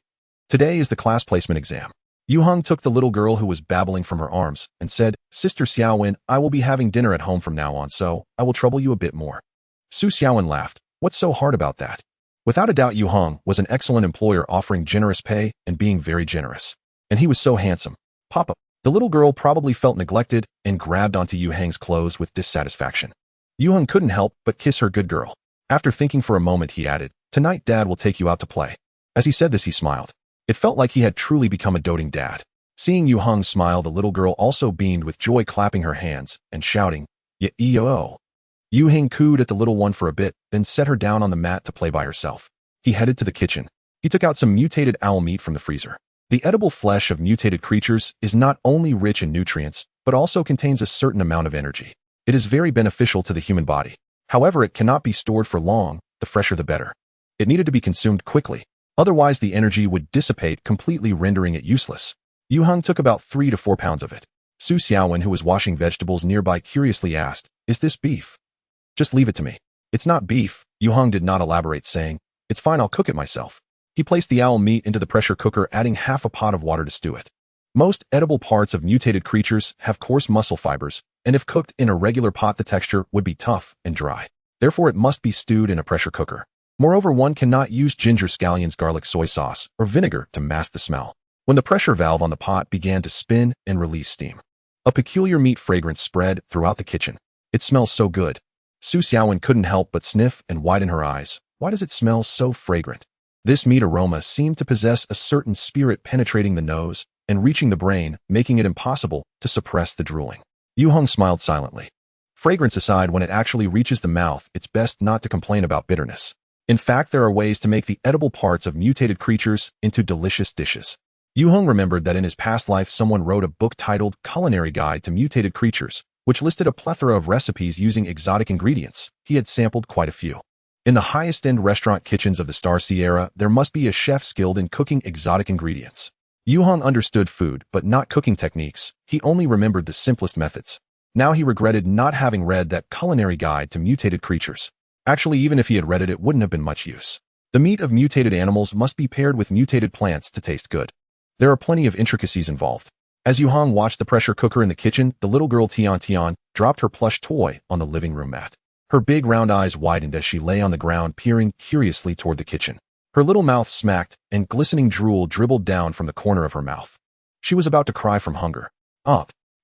Today is the class placement exam. Yue Heng took the little girl who was babbling from her arms and said, Sister Xiaowen, I will be having dinner at home from now on, so I will trouble you a bit more. Su Xiaowen laughed. What's so hard about that? Without a doubt, Yue Heng was an excellent employer, offering generous pay and being very generous. And he was so handsome. Papa. The little girl probably felt neglected and grabbed onto Yue Heng's clothes with dissatisfaction. Yue Heng couldn't help but kiss her good girl. After thinking for a moment, he added, Tonight Dad will take you out to play. As he said this, he smiled. It felt like he had truly become a doting dad. Seeing Yue Heng smile, the little girl also beamed with joy, clapping her hands and shouting, Ye-e-o. Yue Heng cooed at the little one for a bit, then set her down on the mat to play by herself. He headed to the kitchen. He took out some mutated owl meat from the freezer. The edible flesh of mutated creatures is not only rich in nutrients, but also contains a certain amount of energy. It is very beneficial to the human body. However, it cannot be stored for long, the fresher the better. It needed to be consumed quickly. Otherwise, the energy would dissipate, completely rendering it useless. Yue Heng took about 3 to 4 pounds of it. Su Xiaowen, who was washing vegetables nearby, curiously asked, Is this beef? Just leave it to me. It's not beef. Yue Heng did not elaborate, saying, It's fine, I'll cook it myself. He placed the owl meat into the pressure cooker, adding half a pot of water to stew it. Most edible parts of mutated creatures have coarse muscle fibers, and if cooked in a regular pot, the texture would be tough and dry. Therefore, it must be stewed in a pressure cooker. Moreover, one cannot use ginger scallions, garlic, soy sauce, or vinegar to mask the smell. When the pressure valve on the pot began to spin and release steam, a peculiar meat fragrance spread throughout the kitchen. It smells so good. Su Xiaowen couldn't help but sniff and widen her eyes. Why does it smell so fragrant? This meat aroma seemed to possess a certain spirit, penetrating the nose and reaching the brain, making it impossible to suppress the drooling. Yue Heng smiled silently. Fragrance aside, when it actually reaches the mouth, it's best not to complain about bitterness. In fact, there are ways to make the edible parts of mutated creatures into delicious dishes. Yue Heng remembered that in his past life someone wrote a book titled Culinary Guide to Mutated Creatures, which listed a plethora of recipes using exotic ingredients. He had sampled quite a few. In the highest-end restaurant kitchens of the Star Sea era, there must be a chef skilled in cooking exotic ingredients. Yue Heng understood food, but not cooking techniques. He only remembered the simplest methods. Now he regretted not having read that Culinary Guide to Mutated Creatures. Actually, even if he had read it, it wouldn't have been much use. The meat of mutated animals must be paired with mutated plants to taste good. There are plenty of intricacies involved. As Yue Heng watched the pressure cooker in the kitchen, the little girl Tian dropped her plush toy on the living room mat. Her big round eyes widened as she lay on the ground, peering curiously toward the kitchen. Her little mouth smacked, and glistening drool dribbled down from the corner of her mouth. She was about to cry from hunger.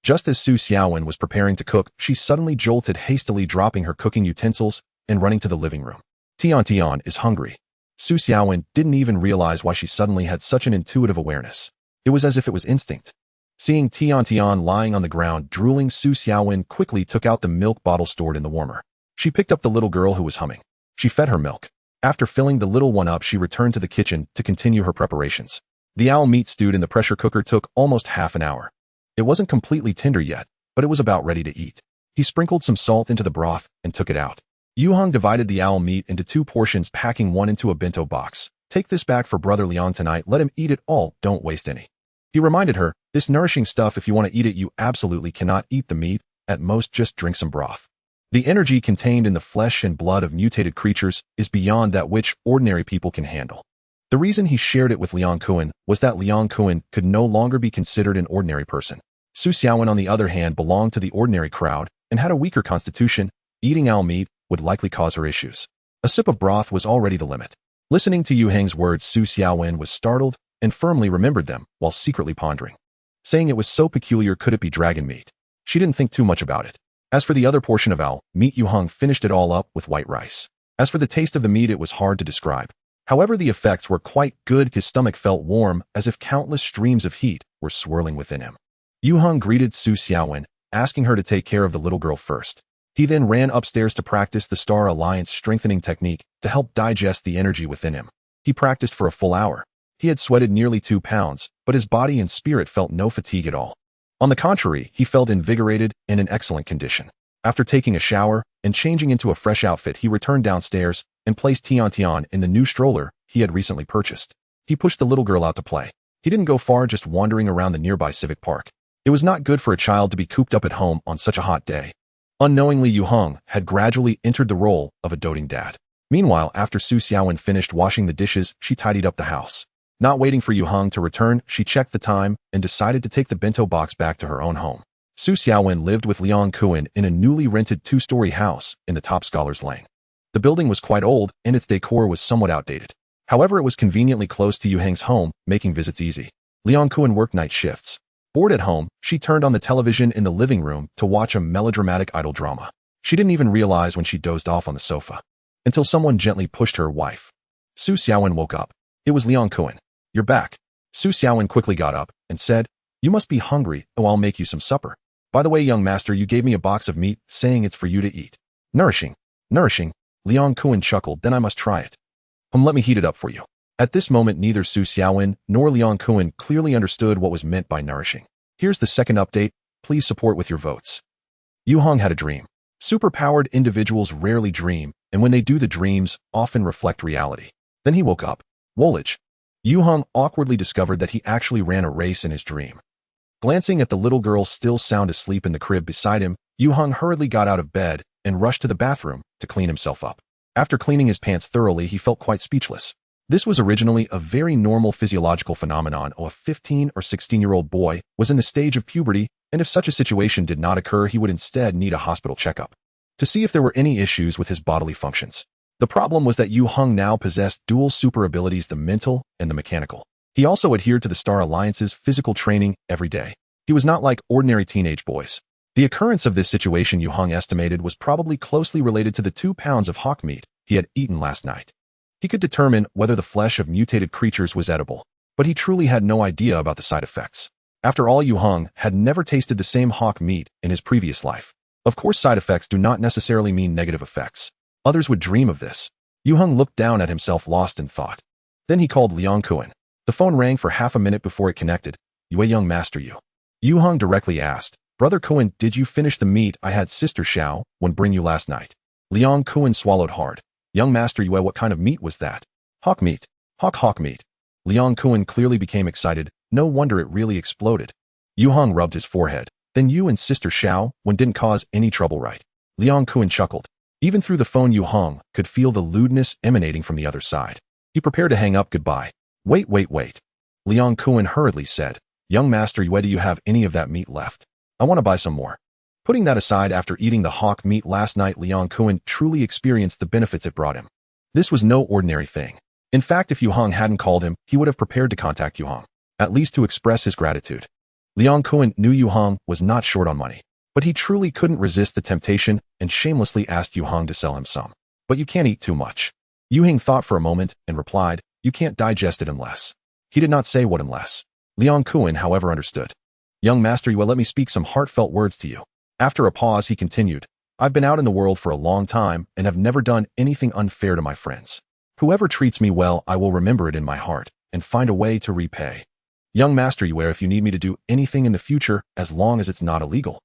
Just as Su Xiaowen was preparing to cook, she suddenly jolted, hastily dropping her cooking utensils and running to the living room. Tian is hungry. Su Xiaowen didn't even realize why she suddenly had such an intuitive awareness. It was as if it was instinct. Seeing Tian lying on the ground, drooling, Su Xiaowen quickly took out the milk bottle stored in the warmer. She picked up the little girl who was humming. She fed her milk. After filling the little one up, she returned to the kitchen to continue her preparations. The owl meat stewed in the pressure cooker took almost half an hour. It wasn't completely tender yet, but it was about ready to eat. He sprinkled some salt into the broth and took it out. Yue Heng divided the owl meat into 2 portions, packing one into a bento box. Take this back for Brother Liang tonight. Let him eat it all. Don't waste any. He reminded her, this nourishing stuff, if you want to eat it, you absolutely cannot eat the meat. At most, just drink some broth. The energy contained in the flesh and blood of mutated creatures is beyond that which ordinary people can handle. The reason he shared it with Liang Kuan was that Liang Kuan could no longer be considered an ordinary person. Su Xiaowen, on the other hand, belonged to the ordinary crowd and had a weaker constitution. Eating owl meat would likely cause her issues. A sip of broth was already the limit. Listening to Yue Heng's words, Su Xiaowen was startled and firmly remembered them while secretly pondering. Saying it was so peculiar, could it be dragon meat? She didn't think too much about it. As for the other portion of owl meat, Yue Heng finished it all up with white rice. As for the taste of the meat, it was hard to describe. However, the effects were quite good. His stomach felt warm, as if countless streams of heat were swirling within him. Yue Heng greeted Su Xiaowen, asking her to take care of the little girl first. He then ran upstairs to practice the Star Alliance strengthening technique to help digest the energy within him. He practiced for a full hour. He had sweated nearly 2 pounds, but his body and spirit felt no fatigue at all. On the contrary, he felt invigorated and in excellent condition. After taking a shower and changing into a fresh outfit, he returned downstairs and placed Tian in the new stroller he had recently purchased. He pushed the little girl out to play. He didn't go far, just wandering around the nearby civic park. It was not good for a child to be cooped up at home on such a hot day. Unknowingly, Yue Heng had gradually entered the role of a doting dad. Meanwhile, after Su Xiaowen finished washing the dishes, she tidied up the house. Not waiting for Yue Heng to return, she checked the time and decided to take the bento box back to her own home. Su Xiaowen lived with Liang Kuan in a newly rented 2-story house in the top Scholars Lane. The building was quite old and its decor was somewhat outdated. However, it was conveniently close to Yue Heng's home, making visits easy. Liang Kuan worked night shifts. Bored at home, she turned on the television in the living room to watch a melodramatic idol drama. She didn't even realize when she dozed off on the sofa, until someone gently pushed her wife. Su Xiaowen woke up. It was Liang Kuan. You're back. Su Xiaowen quickly got up and said, you must be hungry. Oh, I'll make you some supper. By the way, young master, you gave me a box of meat, saying it's for you to eat. Nourishing. Nourishing. Liang Kuan chuckled, then I must try it. Let me heat it up for you. At this moment, neither Su Xiaowen nor Liang Kuan clearly understood what was meant by nourishing. Here's the second update. Please support with your votes. Yue Heng had a dream. Superpowered individuals rarely dream, and when they do, the dreams often reflect reality. Then he woke up. Wolage. Yue Heng awkwardly discovered that he actually ran a race in his dream. Glancing at the little girl still sound asleep in the crib beside him, Yue Heng hurriedly got out of bed and rushed to the bathroom to clean himself up. After cleaning his pants thoroughly, he felt quite speechless. This was originally a very normal physiological phenomenon. A 15 or 16-year-old boy was in the stage of puberty, and if such a situation did not occur, he would instead need a hospital checkup to see if there were any issues with his bodily functions. The problem was that Yue Heng now possessed dual super abilities, the mental and the mechanical. He also adhered to the Star Alliance's physical training every day. He was not like ordinary teenage boys. The occurrence of this situation Yue Heng estimated was probably closely related to the 2 pounds of hawk meat he had eaten last night. He could determine whether the flesh of mutated creatures was edible, but he truly had no idea about the side effects. After all, Yue Heng had never tasted the same hawk meat in his previous life. Of course, side effects do not necessarily mean negative effects. Others would dream of this. Yue Heng looked down at himself, lost in thought. Then he called Liang Kuan. The phone rang for half a minute before it connected. Yue Young Master Yu. Yue Heng directly asked, Brother Kuan, did you finish the meat I had Sister Xiao when bring you last night? Liang Kuan swallowed hard. Young Master Yue, what kind of meat was that? Hawk meat. Hawk meat. Liang Kuan clearly became excited. No wonder it really exploded. Yue Heng rubbed his forehead. Then you and Sister Xiao when didn't cause any trouble, right? Liang Kuan chuckled. Even through the phone, Yue Heng could feel the lewdness emanating from the other side. He prepared to hang up goodbye. Wait. Liang Kuan hurriedly said, Young Master Yue, do you have any of that meat left? I want to buy some more. Putting that aside, after eating the hawk meat last night, Liang Kuan truly experienced the benefits it brought him. This was no ordinary thing. In fact, if Yue Heng hadn't called him, he would have prepared to contact Yue Heng, at least to express his gratitude. Liang Kuan knew Yue Heng was not short on money, but he truly couldn't resist the temptation and shamelessly asked Yue Heng to sell him some. But you can't eat too much. Yue Heng thought for a moment and replied, you can't digest it unless. He did not say what unless. Liang Kuan, however, understood. Young Master Yue, let me speak some heartfelt words to you. After a pause, he continued, I've been out in the world for a long time and have never done anything unfair to my friends. Whoever treats me well, I will remember it in my heart and find a way to repay. Young Master Yue, if you need me to do anything in the future, as long as it's not illegal,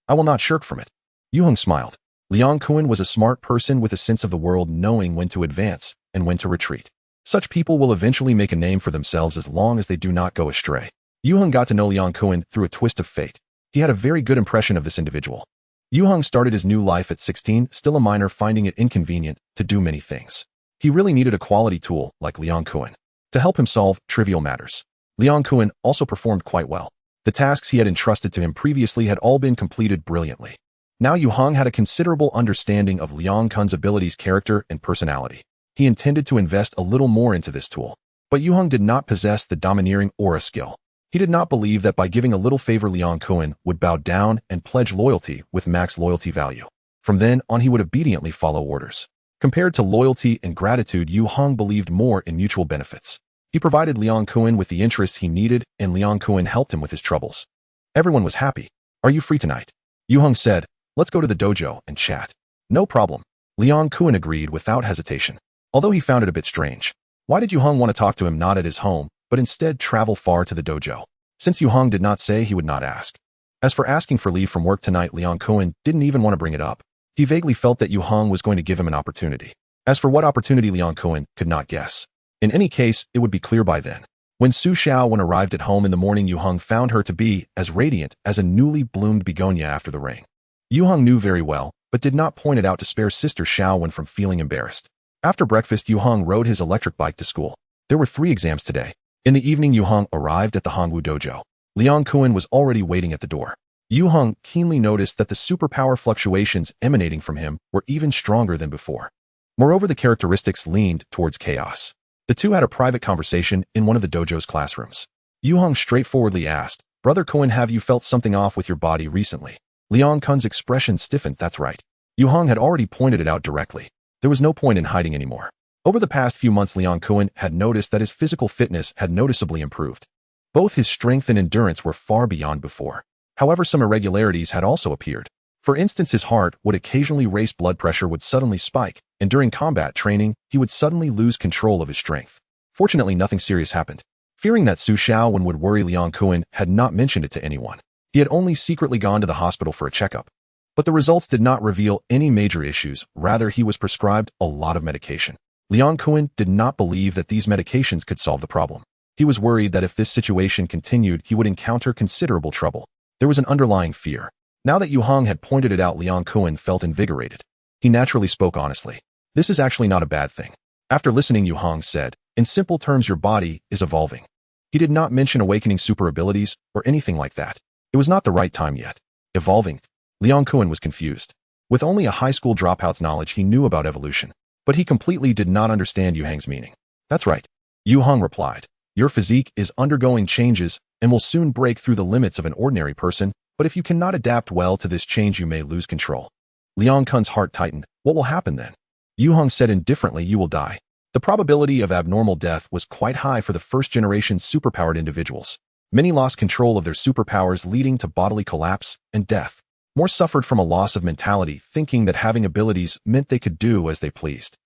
I will not shirk from it. Yue Heng smiled. Liang Kuan was a smart person with a sense of the world, knowing when to advance and when to retreat. Such people will eventually make a name for themselves as long as they do not go astray. Yue Heng got to know Liang Kuan through a twist of fate. He had a very good impression of this individual. Yue Heng started his new life at 16, still a minor, finding it inconvenient to do many things. He really needed a quality tool like Liang Kuan to help him solve trivial matters. Liang Kuan also performed quite well. The tasks he had entrusted to him previously had all been completed brilliantly. Now Yue Heng had a considerable understanding of Liang Kuan's abilities, character, and personality. He intended to invest a little more into this tool. But Yue Heng did not possess the domineering aura skill. He did not believe that by giving a little favor Liang Kuan would bow down and pledge loyalty with max loyalty value. From then on, he would obediently follow orders. Compared to loyalty and gratitude, Yue Heng believed more in mutual benefits. He provided Liang Kuan with the interest he needed, and Liang Kuan helped him with his troubles. Everyone was happy. Are you free tonight? Yue Heng said, let's go to the dojo and chat. No problem. Liang Kuan agreed without hesitation, although he found it a bit strange. Why did Yue Heng want to talk to him not at his home, but instead travel far to the dojo? Since Yue Heng did not say, he would not ask. As for asking for leave from work tonight, Liang Kuan didn't even want to bring it up. He vaguely felt that Yue Heng was going to give him an opportunity. As for what opportunity, Liang Kuan could not guess. In any case, it would be clear by then. When Su Xiaowen arrived at home in the morning, Yue Heng found her to be as radiant as a newly bloomed begonia after the rain. Yue Heng knew very well, but did not point it out to spare Sister Xiaowen from feeling embarrassed. After breakfast, Yue Heng rode his electric bike to school. There were 3 exams today. In the evening, Yue Heng arrived at the Hongwu dojo. Liang Kuan was already waiting at the door. Yue Heng keenly noticed that the superpower fluctuations emanating from him were even stronger than before. Moreover, the characteristics leaned towards chaos. The two had a private conversation in one of the dojo's classrooms. Yue Heng straightforwardly asked, Brother Kuan, have you felt something off with your body recently? Liang Kuan's expression stiffened. That's right. Yue Heng had already pointed it out directly. There was no point in hiding anymore. Over the past few months, Liang Kuan had noticed that his physical fitness had noticeably improved. Both his strength and endurance were far beyond before. However, some irregularities had also appeared. For instance, his heart would occasionally race, blood pressure would suddenly spike, and during combat training, he would suddenly lose control of his strength. Fortunately, nothing serious happened. Fearing that Su Xiaowen would worry, Liang Kuan had not mentioned it to anyone. He had only secretly gone to the hospital for a checkup. But the results did not reveal any major issues. Rather, he was prescribed a lot of medication. Liang Kuan did not believe that these medications could solve the problem. He was worried that if this situation continued, he would encounter considerable trouble. There was an underlying fear. Now that Yue Heng had pointed it out, Liang Kuan felt invigorated. He naturally spoke honestly. This is actually not a bad thing. After listening, Yue Heng said, in simple terms, your body is evolving. He did not mention awakening super abilities or anything like that. It was not the right time yet. Evolving? Liang Kuan was confused. With only a high school dropout's knowledge, he knew about evolution. But he completely did not understand Yue Heng's meaning. That's right. Yue Heng replied. Your physique is undergoing changes and will soon break through the limits of an ordinary person, but if you cannot adapt well to this change you may lose control. Liang Kun's heart tightened. What will happen then? Yue Heng said indifferently, you will die. The probability of abnormal death was quite high for the first-generation superpowered individuals. Many lost control of their superpowers, leading to bodily collapse and death. More suffered from a loss of mentality, thinking that having abilities meant they could do as they pleased.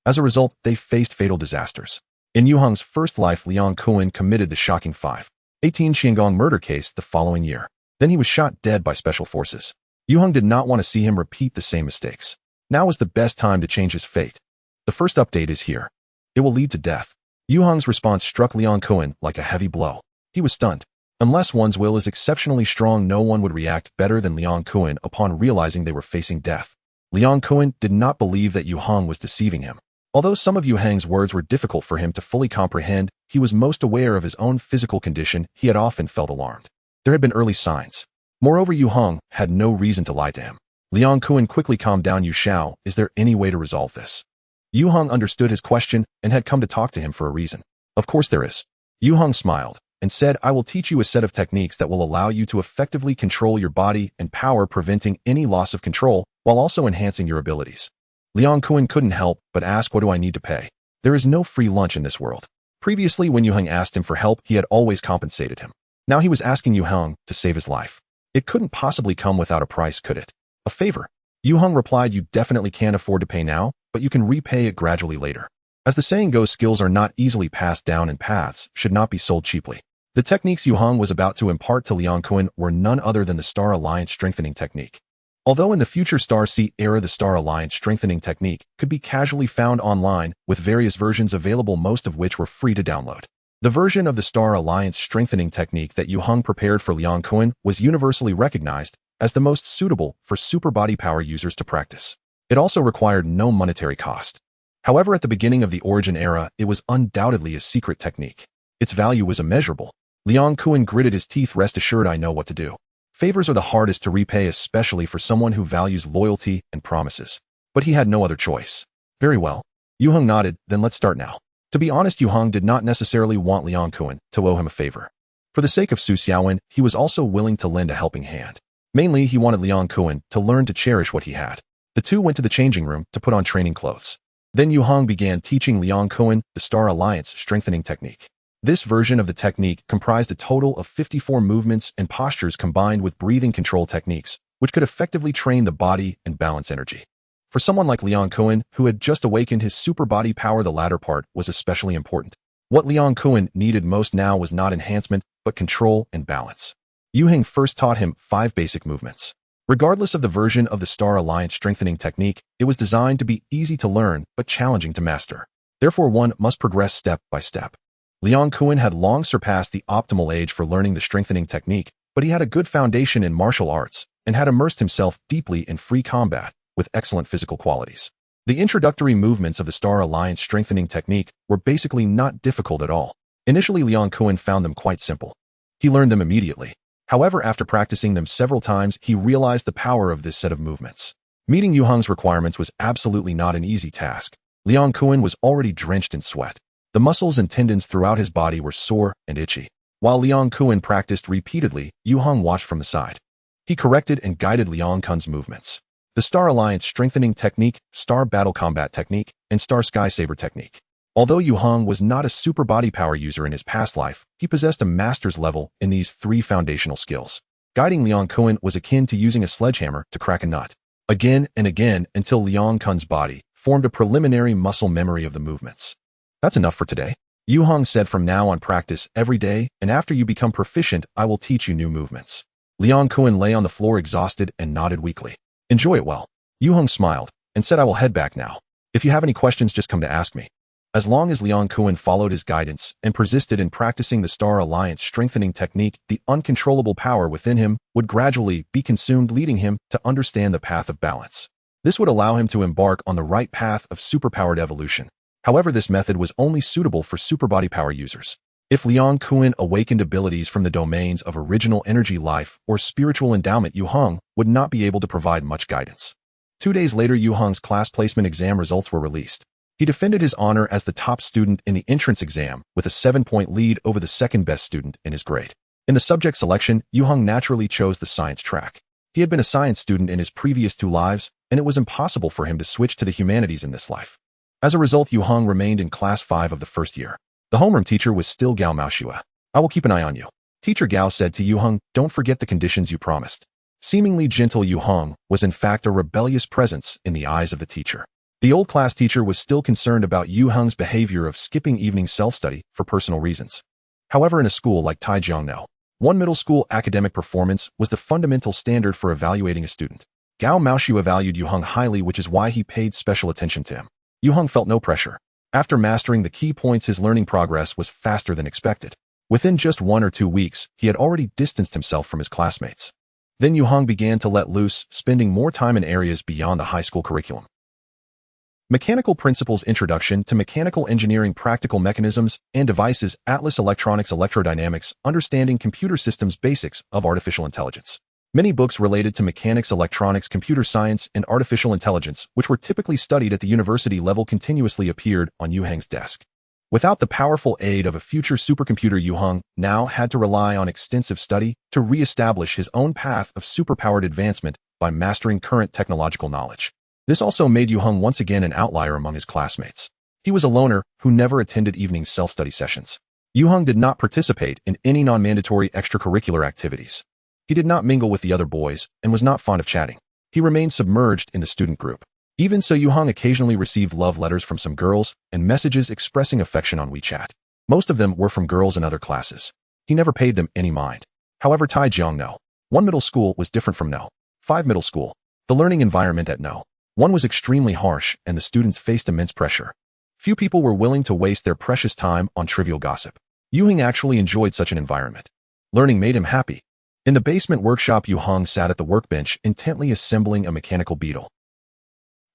As a result, they faced fatal disasters. In Yue Heng's first life, Liang Kun committed the shocking 5/18 Xiangong murder case the following year. Then he was shot dead by special forces. Yue Heng did not want to see him repeat the same mistakes. Now was the best time to change his fate. The first update is here. It will lead to death. Yue Heng's response struck Liang Kun like a heavy blow. He was stunned. Unless one's will is exceptionally strong, no one would react better than Liang Kun upon realizing they were facing death. Liang Kun did not believe that Yue Heng was deceiving him. Although some of Yue Heng's words were difficult for him to fully comprehend, he was most aware of his own physical condition. He had often felt alarmed. There had been early signs. Moreover, Yue Heng had no reason to lie to him. Liang Kun quickly calmed down. Yu Xiao, is there any way to resolve this? Yue Heng understood his question and had come to talk to him for a reason. Of course there is. Yue Heng smiled and said, I will teach you a set of techniques that will allow you to effectively control your body and power, preventing any loss of control, while also enhancing your abilities. Liang Kun couldn't help but ask, what do I need to pay? There is no free lunch in this world. Previously, when Yue Heng asked him for help, he had always compensated him. Now he was asking Yue Heng to save his life. It couldn't possibly come without a price, could it? A favor. Yue Heng replied, you definitely can't afford to pay now, but you can repay it gradually later. As the saying goes, skills are not easily passed down and paths should not be sold cheaply. The techniques Yue Heng was about to impart to Liang Kun were none other than the Star Alliance Strengthening Technique. Although in the future Star Sea era the Star Alliance Strengthening Technique could be casually found online, with various versions available, most of which were free to download. The version of the Star Alliance Strengthening Technique that Yue Heng prepared for Liang Kun was universally recognized as the most suitable for super body power users to practice. It also required no monetary cost. However, at the beginning of the Origin era, it was undoubtedly a secret technique. Its value was immeasurable. Liang Kun gritted his teeth. Rest assured, I know what to do. Favors are the hardest to repay, especially for someone who values loyalty and promises. But he had no other choice. Very well. Yue Heng nodded, then let's start now. To be honest, Yue Heng did not necessarily want Liang Kun to owe him a favor. For the sake of Su Xiaowen, he was also willing to lend a helping hand. Mainly, he wanted Liang Kun to learn to cherish what he had. The two went to the changing room to put on training clothes. Then Yue Heng began teaching Liang Kun the Star Alliance Strengthening Technique. This version of the technique comprised a total of 54 movements and postures combined with breathing control techniques, which could effectively train the body and balance energy. For someone like Liang Kun, who had just awakened his super body power, the latter part was especially important. What Liang Kun needed most now was not enhancement, but control and balance. Yue Heng first taught him 5 basic movements. Regardless of the version of the Star Alliance Strengthening Technique, it was designed to be easy to learn but challenging to master. Therefore, one must progress step by step. Liang Kun had long surpassed the optimal age for learning the strengthening technique, but he had a good foundation in martial arts and had immersed himself deeply in free combat with excellent physical qualities. The introductory movements of the Star Alliance Strengthening Technique were basically not difficult at all. Initially, Liang Kun found them quite simple. He learned them immediately. However, after practicing them several times, he realized the power of this set of movements. Meeting Yue Heng's requirements was absolutely not an easy task. Liang Kun was already drenched in sweat. The muscles and tendons throughout his body were sore and itchy. While Liang Kun practiced repeatedly, Yue Heng watched from the side. He corrected and guided Liang Kun's movements. The Star Alliance Strengthening Technique, Star Battle Combat Technique, and Star Sky Saber Technique. Although Yue Heng was not a super body power user in his past life, he possessed a master's level in these 3 foundational skills. Guiding Liang Kun was akin to using a sledgehammer to crack a nut. Again and again until Liang Kun's body formed a preliminary muscle memory of the movements. That's enough for today. Yue Heng said, from now on practice every day, and after you become proficient, I will teach you new movements. Liang Kun lay on the floor exhausted and nodded weakly. Enjoy it well. Yue Heng smiled and said, I will head back now. If you have any questions, just come to ask me. As long as Liang Kun followed his guidance and persisted in practicing the Star Alliance Strengthening Technique, the uncontrollable power within him would gradually be consumed, leading him to understand the path of balance. This would allow him to embark on the right path of superpowered evolution. However, this method was only suitable for super body power users. If Liang Kun awakened abilities from the domains of original energy life or spiritual endowment, Yue Heng would not be able to provide much guidance. 2 days later, Yue Heng's class placement exam results were released. He defended his honor as the top student in the entrance exam with a 7-point lead over the second-best student in his grade. In the subject selection, Yue Heng naturally chose the science track. He had been a science student in his previous 2 lives, and it was impossible for him to switch to the humanities in this life. As a result, Yue Heng remained in class 5 of the first year. The homeroom teacher was still Gao Maoshua. "I will keep an eye on you." Teacher Gao said to Yue Heng, "Don't forget the conditions you promised." Seemingly gentle Yue Heng was in fact a rebellious presence in the eyes of the teacher. The old class teacher was still concerned about Yue Heng's behavior of skipping evening self-study for personal reasons. However, in a school like Taijiangno, one middle school academic performance was the fundamental standard for evaluating a student. Gao Maoshua valued Yue Heng highly, which is why he paid special attention to him. Yue Heng felt no pressure. After mastering the key points, his learning progress was faster than expected. Within just 1 or 2 weeks, he had already distanced himself from his classmates. Then Yue Heng began to let loose, spending more time in areas beyond the high school curriculum. Mechanical Principles Introduction to Mechanical Engineering Practical Mechanisms and Devices Atlas Electronics Electrodynamics Understanding Computer Systems Basics of Artificial Intelligence. Many books related to mechanics, electronics, computer science, and artificial intelligence, which were typically studied at the university level, continuously appeared on Yue Heng's desk. Without the powerful aid of a future supercomputer, Yue Heng now had to rely on extensive study to re-establish his own path of superpowered advancement by mastering current technological knowledge. This also made Yue Heng once again an outlier among his classmates. He was a loner who never attended evening self-study sessions. Yue Heng did not participate in any non-mandatory extracurricular activities. He did not mingle with the other boys and was not fond of chatting. He remained submerged in the student group. Even so, Yue Heng occasionally received love letters from some girls and messages expressing affection on WeChat. Most of them were from girls in other classes. He never paid them any mind. However, Taijiangno, 1 middle school, was different from No. 5 middle school. The learning environment at No. 1 was extremely harsh, and the students faced immense pressure. Few people were willing to waste their precious time on trivial gossip. Yue Heng actually enjoyed such an environment. Learning made him happy. In the basement workshop, Yue Heng sat at the workbench intently assembling a mechanical beetle.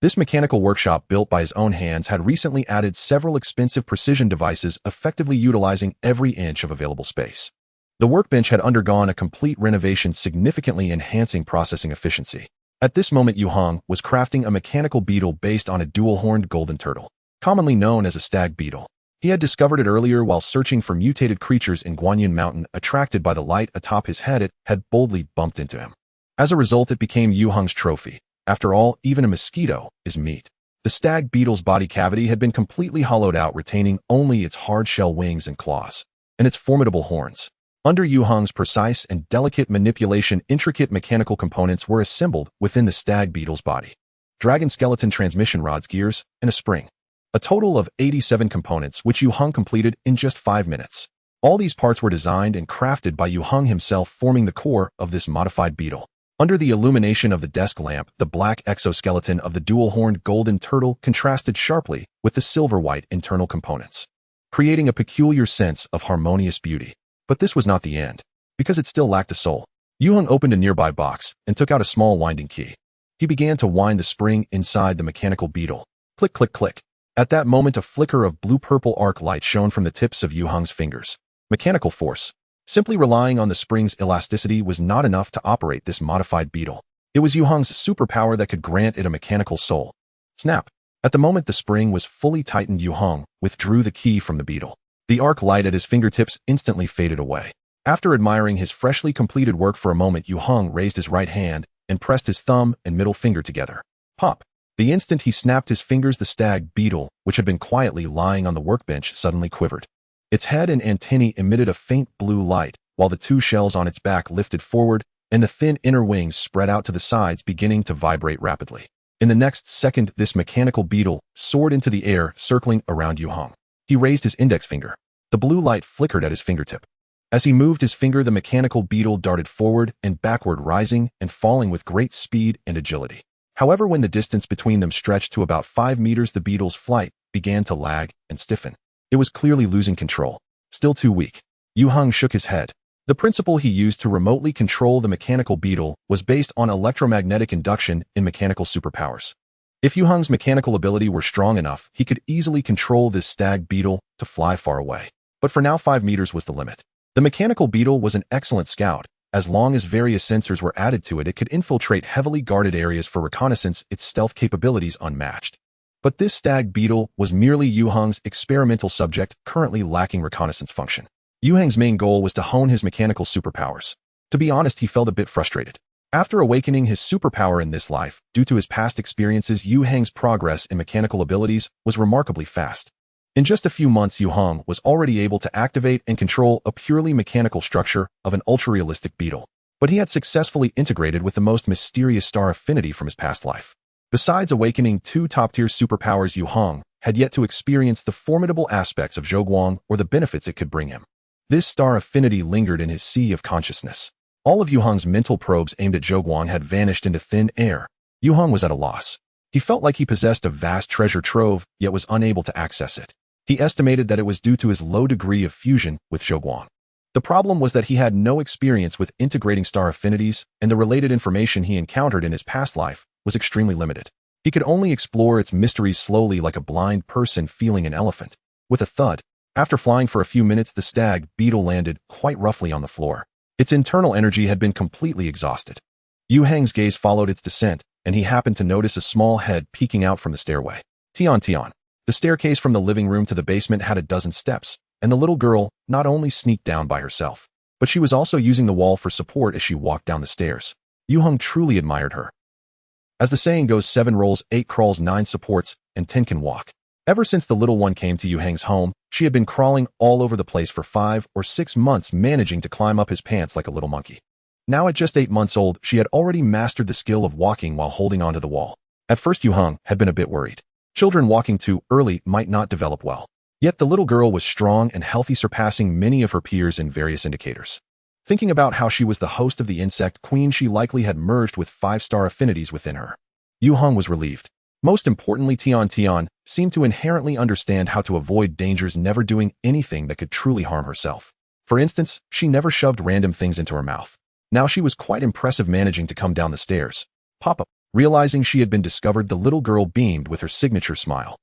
This mechanical workshop, built by his own hands, had recently added several expensive precision devices, effectively utilizing every inch of available space. The workbench had undergone a complete renovation, significantly enhancing processing efficiency. At this moment, Yue Heng was crafting a mechanical beetle based on a dual-horned golden turtle, commonly known as a stag beetle. He had discovered it earlier while searching for mutated creatures in Guanyin Mountain. Attracted by the light atop his head, it had boldly bumped into him. As a result, it became Yue Heng's trophy. After all, even a mosquito is meat. The stag beetle's body cavity had been completely hollowed out, retaining only its hard-shell wings and claws, and its formidable horns. Under Yue Heng's precise and delicate manipulation, intricate mechanical components were assembled within the stag beetle's body. Dragon skeleton transmission rods, gears, and a spring. A total of 87 components, which Yue Heng completed in just 5 minutes. All these parts were designed and crafted by Yue Heng himself, forming the core of this modified beetle. Under the illumination of the desk lamp, the black exoskeleton of the dual-horned golden turtle contrasted sharply with the silver-white internal components, creating a peculiar sense of harmonious beauty. But this was not the end, because it still lacked a soul. Yue Heng opened a nearby box and took out a small winding key. He began to wind the spring inside the mechanical beetle. Click, click, click. At that moment, a flicker of blue-purple arc light shone from the tips of Yue Heng's fingers. Mechanical force. Simply relying on the spring's elasticity was not enough to operate this modified beetle. It was Yue Heng's superpower that could grant it a mechanical soul. Snap. At the moment the spring was fully tightened, Yue Heng withdrew the key from the beetle. The arc light at his fingertips instantly faded away. After admiring his freshly completed work for a moment, Yue Heng raised his right hand and pressed his thumb and middle finger together. Pop. The instant he snapped his fingers, the stag beetle, which had been quietly lying on the workbench, suddenly quivered. Its head and antennae emitted a faint blue light, while the 2 shells on its back lifted forward, and the thin inner wings spread out to the sides, beginning to vibrate rapidly. In the next second, this mechanical beetle soared into the air, circling around Yue Heng. He raised his index finger. The blue light flickered at his fingertip. As he moved his finger, the mechanical beetle darted forward and backward, rising and falling with great speed and agility. However, when the distance between them stretched to about 5 meters, the beetle's flight began to lag and stiffen. It was clearly losing control. Still too weak. Yue Heng shook his head. The principle he used to remotely control the mechanical beetle was based on electromagnetic induction in mechanical superpowers. If Yue Heng's mechanical ability were strong enough, he could easily control this stag beetle to fly far away. But for now, 5 meters was the limit. The mechanical beetle was an excellent scout. As long as various sensors were added to it, it could infiltrate heavily guarded areas for reconnaissance, its stealth capabilities unmatched. But this stag beetle was merely Yue Heng's experimental subject, currently lacking reconnaissance function. Yue Heng's main goal was to hone his mechanical superpowers. To be honest, he felt a bit frustrated. After awakening his superpower in this life, due to his past experiences, Yue Heng's progress in mechanical abilities was remarkably fast. In just a few months, Yue Heng was already able to activate and control a purely mechanical structure of an ultra-realistic beetle. But he had successfully integrated with the most mysterious star affinity from his past life. Besides awakening two top-tier superpowers, Yue Heng had yet to experience the formidable aspects of Zhouguang or the benefits it could bring him. This star affinity lingered in his sea of consciousness. All of Yue Heng's mental probes aimed at Zhouguang had vanished into thin air. Yue Heng was at a loss. He felt like he possessed a vast treasure trove, yet was unable to access it. He estimated that it was due to his low degree of fusion with Zhouguang. The problem was that he had no experience with integrating star affinities, and the related information he encountered in his past life was extremely limited. He could only explore its mysteries slowly, like a blind person feeling an elephant. With a thud, after flying for a few minutes, the stag beetle landed quite roughly on the floor. Its internal energy had been completely exhausted. Yue Heng's gaze followed its descent, and he happened to notice a small head peeking out from the stairway. Tian. The staircase from the living room to the basement had a dozen steps, and the little girl not only sneaked down by herself, but she was also using the wall for support as she walked down the stairs. Yue Heng truly admired her. As the saying goes, 7 rolls, 8 crawls, 9 supports, and 10 can walk. Ever since the little one came to Yue Heng's home, she had been crawling all over the place for 5 or 6 months, managing to climb up his pants like a little monkey. Now at just 8 months old, she had already mastered the skill of walking while holding onto the wall. At first, Yue Heng had been a bit worried. Children walking too early might not develop well. Yet the little girl was strong and healthy, surpassing many of her peers in various indicators. Thinking about how she was the host of the insect queen, she likely had merged with 5-star affinities within her. Yue Heng was relieved. Most importantly, Tian seemed to inherently understand how to avoid dangers, never doing anything that could truly harm herself. For instance, she never shoved random things into her mouth. Now she was quite impressive, managing to come down the stairs. Papa. Realizing she had been discovered, the little girl beamed with her signature smile.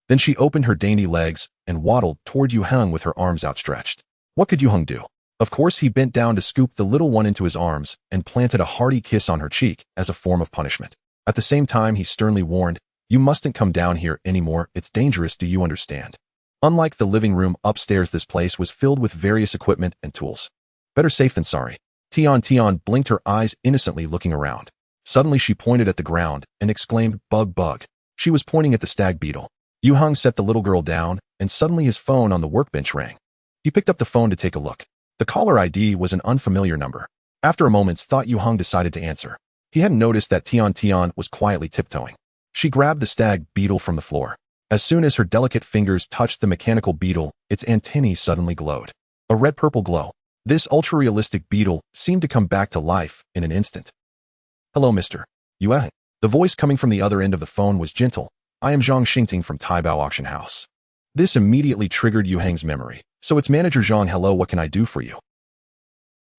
Then she opened her dainty legs and waddled toward Yue Heng with her arms outstretched. What could Yue Heng do? Of course, he bent down to scoop the little one into his arms and planted a hearty kiss on her cheek as a form of punishment. At the same time, he sternly warned, "You mustn't come down here anymore. It's dangerous, do you understand?" Unlike the living room upstairs, this place was filled with various equipment and tools. Better safe than sorry. Tian blinked her eyes innocently, looking around. Suddenly she pointed at the ground and exclaimed, "Bug." She was pointing at the stag beetle. Yue Heng set the little girl down, and suddenly his phone on the workbench rang. He picked up the phone to take a look. The caller ID was an unfamiliar number. After a moment's thought, Yue Heng decided to answer. He hadn't noticed that Tian was quietly tiptoeing. She grabbed the stag beetle from the floor. As soon as her delicate fingers touched the mechanical beetle, its antennae suddenly glowed. A red-purple glow. This ultra-realistic beetle seemed to come back to life in an instant. "Hello, Mr. Yue Heng." The voice coming from the other end of the phone was gentle. "I am Zhang Xingting from Taibao Auction House." This immediately triggered Yue Heng's memory. "So it's Manager Zhang. Hello, what can I do for you?"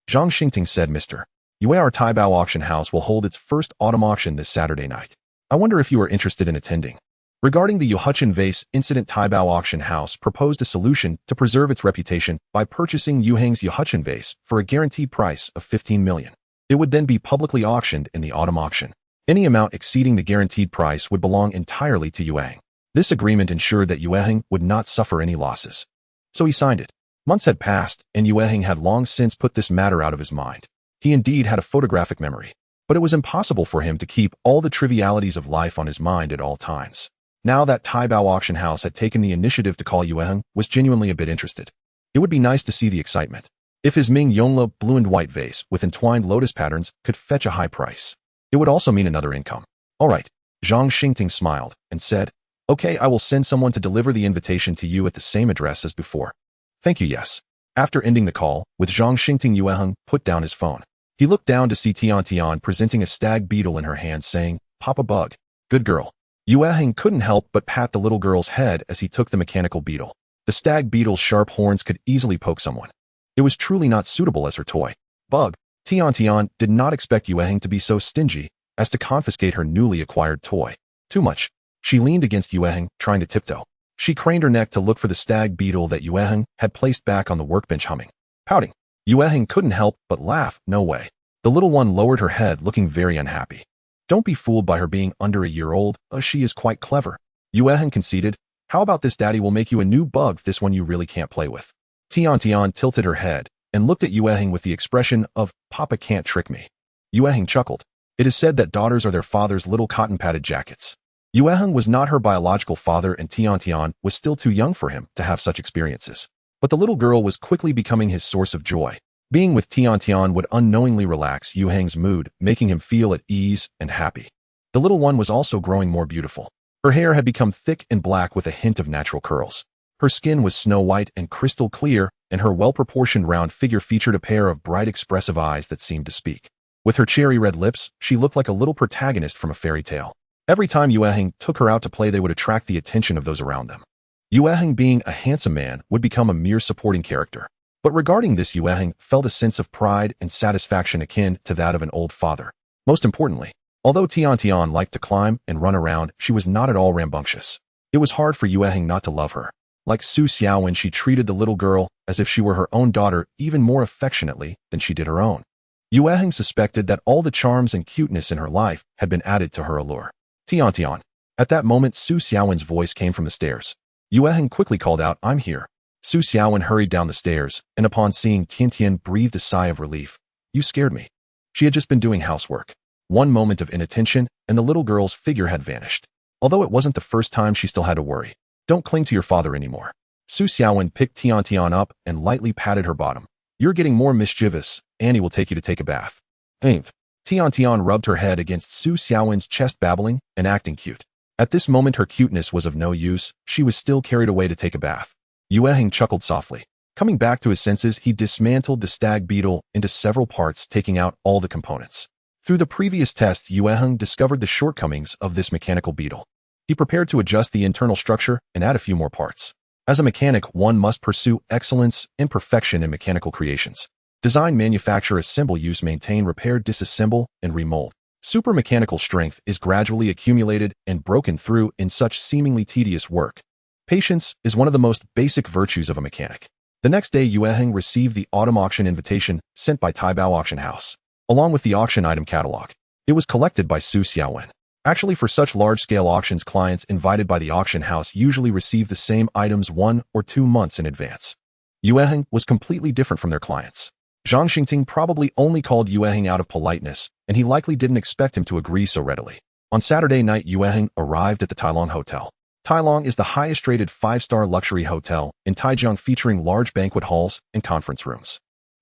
Zhang Xingting said, "Mr. Yue, our Taibao Auction House will hold its first autumn auction this Saturday night. I wonder if you are interested in attending." Regarding the Yuhuchen vase incident, Taibao Auction House proposed a solution to preserve its reputation by purchasing Yue Heng's Yuhuchen vase for a guaranteed price of 15 million. It would then be publicly auctioned in the autumn auction. Any amount exceeding the guaranteed price would belong entirely to Yue Heng. This agreement ensured that Yue Heng would not suffer any losses. So he signed it. Months had passed, and Yue Heng had long since put this matter out of his mind. He indeed had a photographic memory, but it was impossible for him to keep all the trivialities of life on his mind at all times. Now that Taibao Auction House had taken the initiative to call, Yue Heng was genuinely a bit interested. It would be nice to see the excitement. If his Ming Yongle blue and white vase with entwined lotus patterns could fetch a high price, it would also mean another income. All right, Zhang Xingting smiled and said, "Okay, I will send someone to deliver the invitation to you at the same address as before." "Thank you, yes." After ending the call, with Zhang Xingting, Yue Heng put down his phone. He looked down to see Tian presenting a stag beetle in her hand, saying, "Papa Bug. Good girl." Yue Heng couldn't help but pat the little girl's head as he took the mechanical beetle. The stag beetle's sharp horns could easily poke someone. It was truly not suitable as her toy. Bug. Tian did not expect Yue Heng to be so stingy as to confiscate her newly acquired toy. Too much. She leaned against Yue Heng, trying to tiptoe. She craned her neck to look for the stag beetle that Yue Heng had placed back on the workbench, humming. Pouting. Yue Heng couldn't help but laugh. "No way." The little one lowered her head, looking very unhappy. "Don't be fooled by her being under a year old. She is quite clever." Yue Heng conceded. How about this? Daddy will make you a new bug, this one you really can't play with. Tian tilted her head and looked at Yue Heng with the expression of, Papa can't trick me. Yue Heng chuckled. It is said that daughters are their father's little cotton-padded jackets. Yue Heng was not her biological father, and Tian was still too young for him to have such experiences. But the little girl was quickly becoming his source of joy. Being with Tian would unknowingly relax Yue Heng's mood, making him feel at ease and happy. The little one was also growing more beautiful. Her hair had become thick and black with a hint of natural curls. Her skin was snow white and crystal clear, and her well-proportioned round figure featured a pair of bright expressive eyes that seemed to speak. With her cherry red lips, she looked like a little protagonist from a fairy tale. Every time Yue Heng took her out to play, they would attract the attention of those around them. Yue Heng, being a handsome man, would become a mere supporting character. But regarding this, Yue Heng felt a sense of pride and satisfaction akin to that of an old father. Most importantly, although Tian liked to climb and run around, she was not at all rambunctious. It was hard for Yue Heng not to love her. Like Su Xiaowen, she treated the little girl as if she were her own daughter even more affectionately than she did her own. Yue Heng suspected that all the charms and cuteness in her life had been added to her allure. Tian. At that moment, Su Xiaowen's voice came from the stairs. Yue Heng quickly called out, I'm here. Su Xiaowen hurried down the stairs, and upon seeing Tian breathed a sigh of relief. You scared me. She had just been doing housework. One moment of inattention, and the little girl's figure had vanished. Although it wasn't the first time, she still had to worry. Don't cling to your father anymore. Su Xiaowen picked Tian up and lightly patted her bottom. You're getting more mischievous. Annie will take you to take a bath. Ain't. Tian rubbed her head against Su Xiaowen's chest, babbling and acting cute. At this moment, her cuteness was of no use. She was still carried away to take a bath. Yue Heng chuckled softly. Coming back to his senses, he dismantled the stag beetle into several parts, taking out all the components. Through the previous tests, Yue Heng discovered the shortcomings of this mechanical beetle. He prepared to adjust the internal structure and add a few more parts. As a mechanic, one must pursue excellence and perfection in mechanical creations. Design, manufacture, assemble, use, maintain, repair, disassemble, and remold. Super mechanical strength is gradually accumulated and broken through in such seemingly tedious work. Patience is one of the most basic virtues of a mechanic. The next day, Yue Heng received the autumn auction invitation sent by Taibao Auction House, along with the auction item catalog. It was collected by Su Xiaowen. Actually, for such large-scale auctions, clients invited by the auction house usually receive the same items 1 or 2 months in advance. Yue Heng was completely different from their clients. Zhang Xingting probably only called Yue Heng out of politeness, and he likely didn't expect him to agree so readily. On Saturday night, Yue Heng arrived at the Tailong Hotel. Tailong is the highest-rated 5-star luxury hotel in Taijiang, featuring large banquet halls and conference rooms.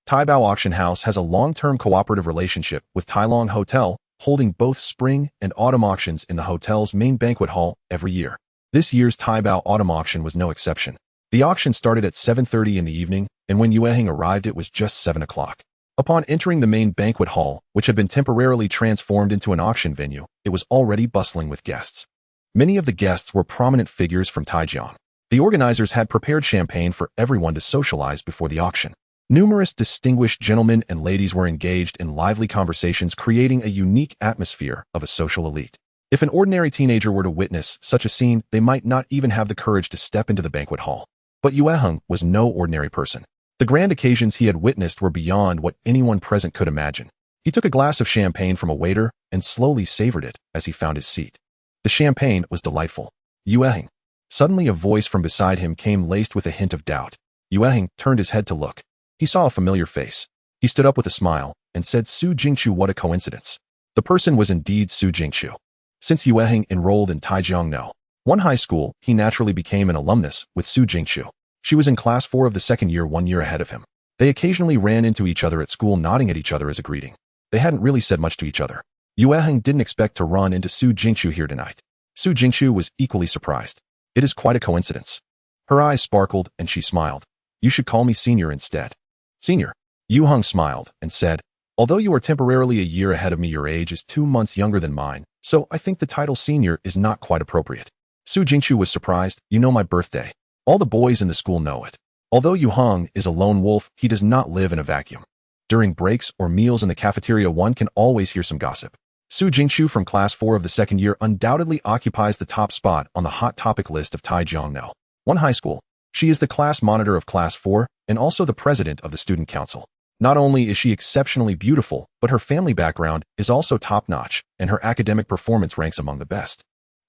Taibao Auction House has a long-term cooperative relationship with Tailong Hotel, holding both spring and autumn auctions in the hotel's main banquet hall every year. This year's Taibao Autumn Auction was no exception. The auction started at 7:30 in the evening, and when Yue Heng arrived, it was just 7 o'clock. Upon entering the main banquet hall, which had been temporarily transformed into an auction venue, it was already bustling with guests. Many of the guests were prominent figures from Taijiang. The organizers had prepared champagne for everyone to socialize before the auction. Numerous distinguished gentlemen and ladies were engaged in lively conversations, creating a unique atmosphere of a social elite. If an ordinary teenager were to witness such a scene, they might not even have the courage to step into the banquet hall. But Yue Heng was no ordinary person. The grand occasions he had witnessed were beyond what anyone present could imagine. He took a glass of champagne from a waiter and slowly savored it as he found his seat. The champagne was delightful. Yue Heng. Suddenly a voice from beside him came, laced with a hint of doubt. Yue Heng turned his head to look. He saw a familiar face. He stood up with a smile and said, Su Jingqiu, what a coincidence. The person was indeed Su Jingqiu. Since Yue Heng enrolled in Taijiang No. 1 high school, he naturally became an alumnus with Su Jingqiu. She was in class 4 of the second year, 1 year ahead of him. They occasionally ran into each other at school, nodding at each other as a greeting. They hadn't really said much to each other. Yue Heng didn't expect to run into Su Jingqiu here tonight. Su Jingqiu was equally surprised. It is quite a coincidence. Her eyes sparkled and she smiled. You should call me senior instead. Senior. Yue Heng smiled and said, although you are temporarily a year ahead of me, your age is 2 months younger than mine, so I think the title senior is not quite appropriate. Su Jingqiu was surprised. You know my birthday. All the boys in the school know it. Although Yue Heng is a lone wolf, he does not live in a vacuum. During breaks or meals in the cafeteria, one can always hear some gossip. Su Jingqiu from class 4 of the second year undoubtedly occupies the top spot on the hot topic list of Taijiang No. 1 high school. She is the class monitor of class 4 and also the president of the student council. Not only is she exceptionally beautiful, but her family background is also top-notch, and her academic performance ranks among the best.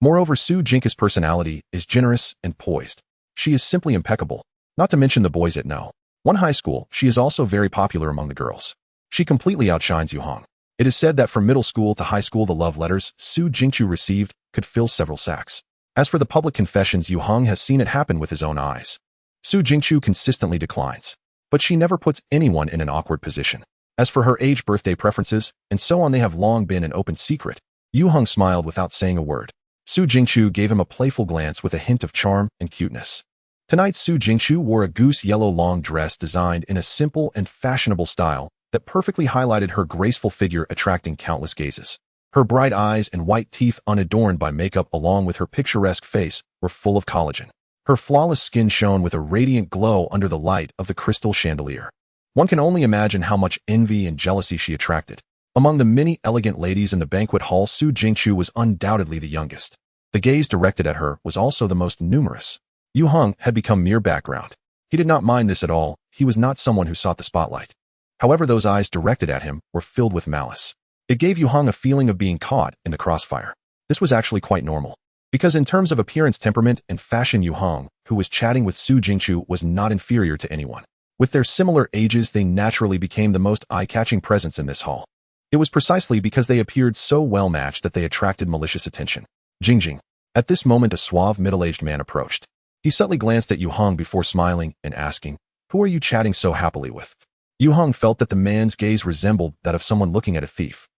Moreover, Su Jinka's personality is generous and poised. She is simply impeccable, not to mention the boys at No. 1 high school. She is also very popular among the girls. She completely outshines Yue Heng. It is said that from middle school to high school the love letters Su Jingchu received could fill several sacks. As for the public confessions, Yue Heng has seen it happen with his own eyes. Su Jingchu consistently declines, but she never puts anyone in an awkward position. As for her age, birthday preferences, and so on, they have long been an open secret. Yue Heng smiled without saying a word. Su Jingchu gave him a playful glance with a hint of charm and cuteness. Tonight, Su Jingchu wore a goose yellow long dress designed in a simple and fashionable style that perfectly highlighted her graceful figure, attracting countless gazes. Her bright eyes and white teeth, unadorned by makeup, along with her picturesque face, were full of collagen. Her flawless skin shone with a radiant glow under the light of the crystal chandelier. One can only imagine how much envy and jealousy she attracted. Among the many elegant ladies in the banquet hall, Su Jingchu was undoubtedly the youngest. The gaze directed at her was also the most numerous. Yue Heng had become mere background. He did not mind this at all. He was not someone who sought the spotlight. However, those eyes directed at him were filled with malice. It gave Yue Heng a feeling of being caught in the crossfire. This was actually quite normal, because in terms of appearance, temperament, and fashion, Yue Heng, who was chatting with Su Jingchu, was not inferior to anyone. With their similar ages, they naturally became the most eye-catching presence in this hall. It was precisely because they appeared so well-matched that they attracted malicious attention. Jingjing. At this moment, a suave, middle-aged man approached. He subtly glanced at Yue Heng before smiling and asking, "Who are you chatting so happily with?" Yue Heng felt that the man's gaze resembled that of someone looking at a thief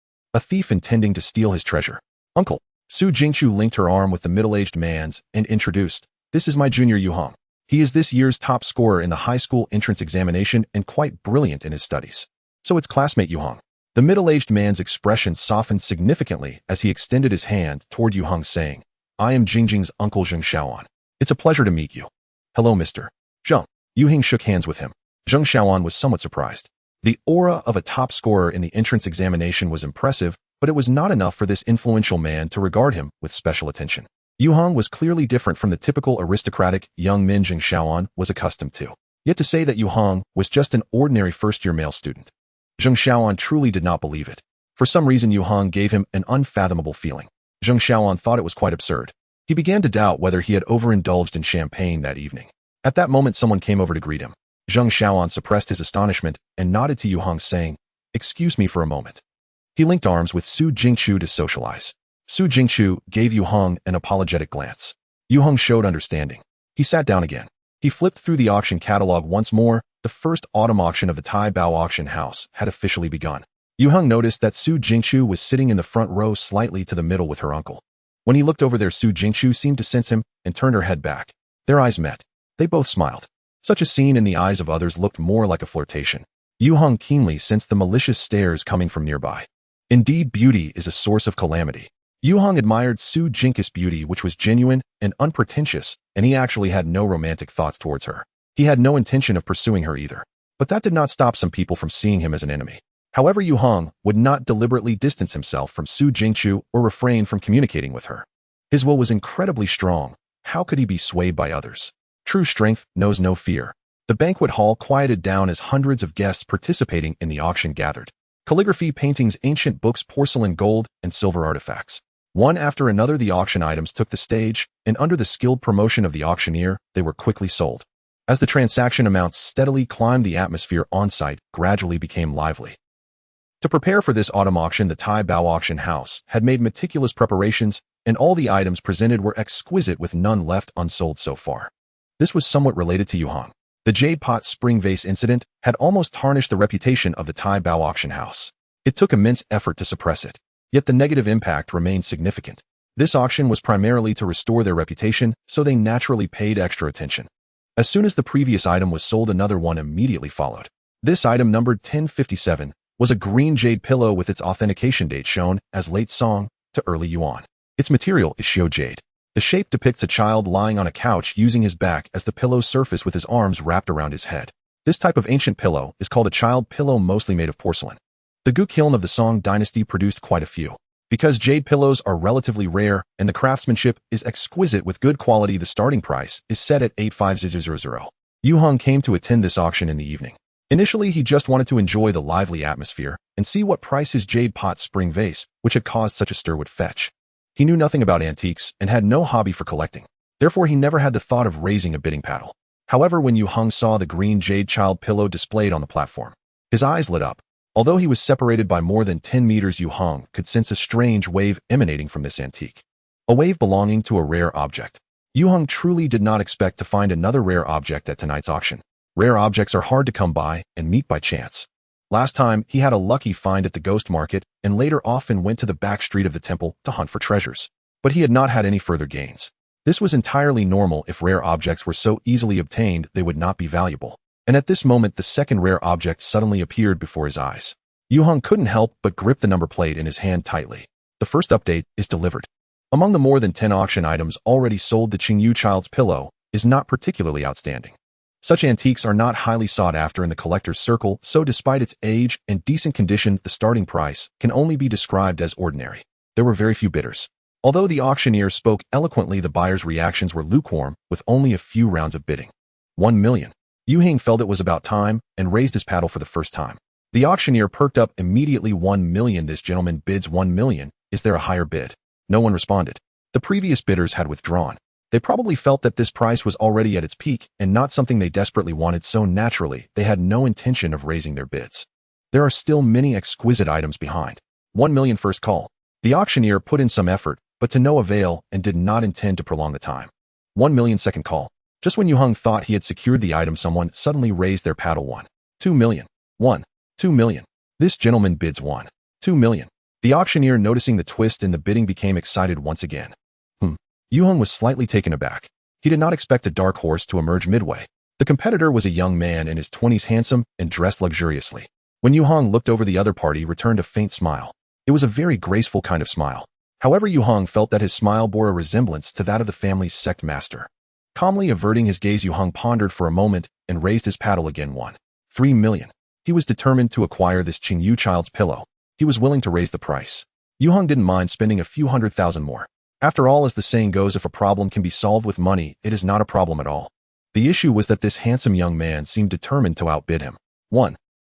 intending to steal his treasure. "Uncle." Su Jingchu linked her arm with the middle-aged man's and introduced, "This is my junior Yue Heng. He is this year's top scorer in the high school entrance examination and quite brilliant in his studies." "So it's classmate Yue Heng." The middle-aged man's expression softened significantly as he extended his hand toward Yue Heng, saying, "I am Jingjing's uncle Zheng Xiaoan. It's a pleasure to meet you." "Hello, Mr. Zheng." Yue Heng shook hands with him. Zheng Xiaoan was somewhat surprised. The aura of a top scorer in the entrance examination was impressive, but it was not enough for this influential man to regard him with special attention. Yue Heng was clearly different from the typical aristocratic young men Zheng Xiaoan was accustomed to. Yet to say that Yue Heng was just an ordinary first-year male student, Zheng Xiaoan truly did not believe it. For some reason, Yue Heng gave him an unfathomable feeling. Zheng Xiaoan thought it was quite absurd. He began to doubt whether he had overindulged in champagne that evening. At that moment, someone came over to greet him. Zheng Xiaoan suppressed his astonishment and nodded to Yue Heng, saying, "Excuse me for a moment." He linked arms with Su Jingchu to socialize. Su Jingchu gave Yue Heng an apologetic glance. Yue Heng showed understanding. He sat down again. He flipped through the auction catalog once more. The first autumn auction of the Tai Bao auction house had officially begun. Yue Heng noticed that Su Jingchu was sitting in the front row, slightly to the middle with her uncle. When he looked over there, Su Jingchu seemed to sense him and turned her head back. Their eyes met. They both smiled. Such a scene in the eyes of others looked more like a flirtation. Yue Heng keenly sensed the malicious stares coming from nearby. Indeed, beauty is a source of calamity. Yue Heng admired Su Jingchu's beauty, which was genuine and unpretentious, and he actually had no romantic thoughts towards her. He had no intention of pursuing her either. But that did not stop some people from seeing him as an enemy. However, Yue Heng would not deliberately distance himself from Su Jingchu or refrain from communicating with her. His will was incredibly strong. How could he be swayed by others? True strength knows no fear. The banquet hall quieted down as hundreds of guests participating in the auction gathered. Calligraphy, paintings, ancient books, porcelain, gold, and silver artifacts. One after another, the auction items took the stage, and under the skilled promotion of the auctioneer, they were quickly sold. As the transaction amounts steadily climbed, the atmosphere on-site gradually became lively. To prepare for this autumn auction, the Tai Bao auction house had made meticulous preparations, and all the items presented were exquisite, with none left unsold so far. This was somewhat related to Yue Heng. The jade pot spring vase incident had almost tarnished the reputation of the Tai Bao auction house. It took immense effort to suppress it, yet the negative impact remained significant. This auction was primarily to restore their reputation, so they naturally paid extra attention. As soon as the previous item was sold, another one immediately followed. This item, numbered 1057, was a green jade pillow with its authentication date shown as late Song to early Yuan. Its material is Shio jade. The shape depicts a child lying on a couch using his back as the pillow's surface with his arms wrapped around his head. This type of ancient pillow is called a child pillow, mostly made of porcelain. The Gu Kiln of the Song dynasty produced quite a few. Because jade pillows are relatively rare and the craftsmanship is exquisite with good quality, the starting price is set at 85000. Yue Heng came to attend this auction in the evening. Initially, he just wanted to enjoy the lively atmosphere and see what price his jade pot spring vase, which had caused such a stir, would fetch. He knew nothing about antiques and had no hobby for collecting. Therefore, he never had the thought of raising a bidding paddle. However, when Yue Heng saw the green jade child pillow displayed on the platform, his eyes lit up. Although he was separated by more than 10 meters, Yue Heng could sense a strange wave emanating from this antique. A wave belonging to a rare object. Yue Heng truly did not expect to find another rare object at tonight's auction. Rare objects are hard to come by and meet by chance. Last time, he had a lucky find at the ghost market and later often went to the back street of the temple to hunt for treasures. But he had not had any further gains. This was entirely normal. If rare objects were so easily obtained, they would not be valuable. And at this moment, the second rare object suddenly appeared before his eyes. Yue Heng couldn't help but grip the number plate in his hand tightly. The first update is delivered. Among the more than 10 auction items already sold, the Qingyu child's pillow is not particularly outstanding. Such antiques are not highly sought after in the collector's circle, so despite its age and decent condition, the starting price can only be described as ordinary. There were very few bidders. Although the auctioneer spoke eloquently, the buyers' reactions were lukewarm, with only a few rounds of bidding. 1 million. Yue Heng felt it was about time and raised his paddle for the first time. The auctioneer perked up immediately. 1 million. This gentleman bids 1 million. Is there a higher bid? No one responded. The previous bidders had withdrawn. They probably felt that this price was already at its peak and not something they desperately wanted, so naturally, they had no intention of raising their bids. There are still many exquisite items behind. 1 million first call. The auctioneer put in some effort, but to no avail, and did not intend to prolong the time. 1 million second call. Just when Yue Heng thought he had secured the item, someone suddenly raised their paddle. 2 million. 2 million. This gentleman bids 2 million. The auctioneer, noticing the twist in the bidding, became excited once again. Yue Heng was slightly taken aback. He did not expect a dark horse to emerge midway. The competitor was a young man in his 20s, handsome and dressed luxuriously. When Yue Heng looked over, the other party returned a faint smile. It was a very graceful kind of smile. However, Yue Heng felt that his smile bore a resemblance to that of the family's sect master. Calmly averting his gaze, Yue Heng pondered for a moment and raised his paddle again. 3 million. He was determined to acquire this Qingyu child's pillow. He was willing to raise the price. Yue Heng didn't mind spending a few 100,000 more. After all, as the saying goes, if a problem can be solved with money, it is not a problem at all. The issue was that this handsome young man seemed determined to outbid him.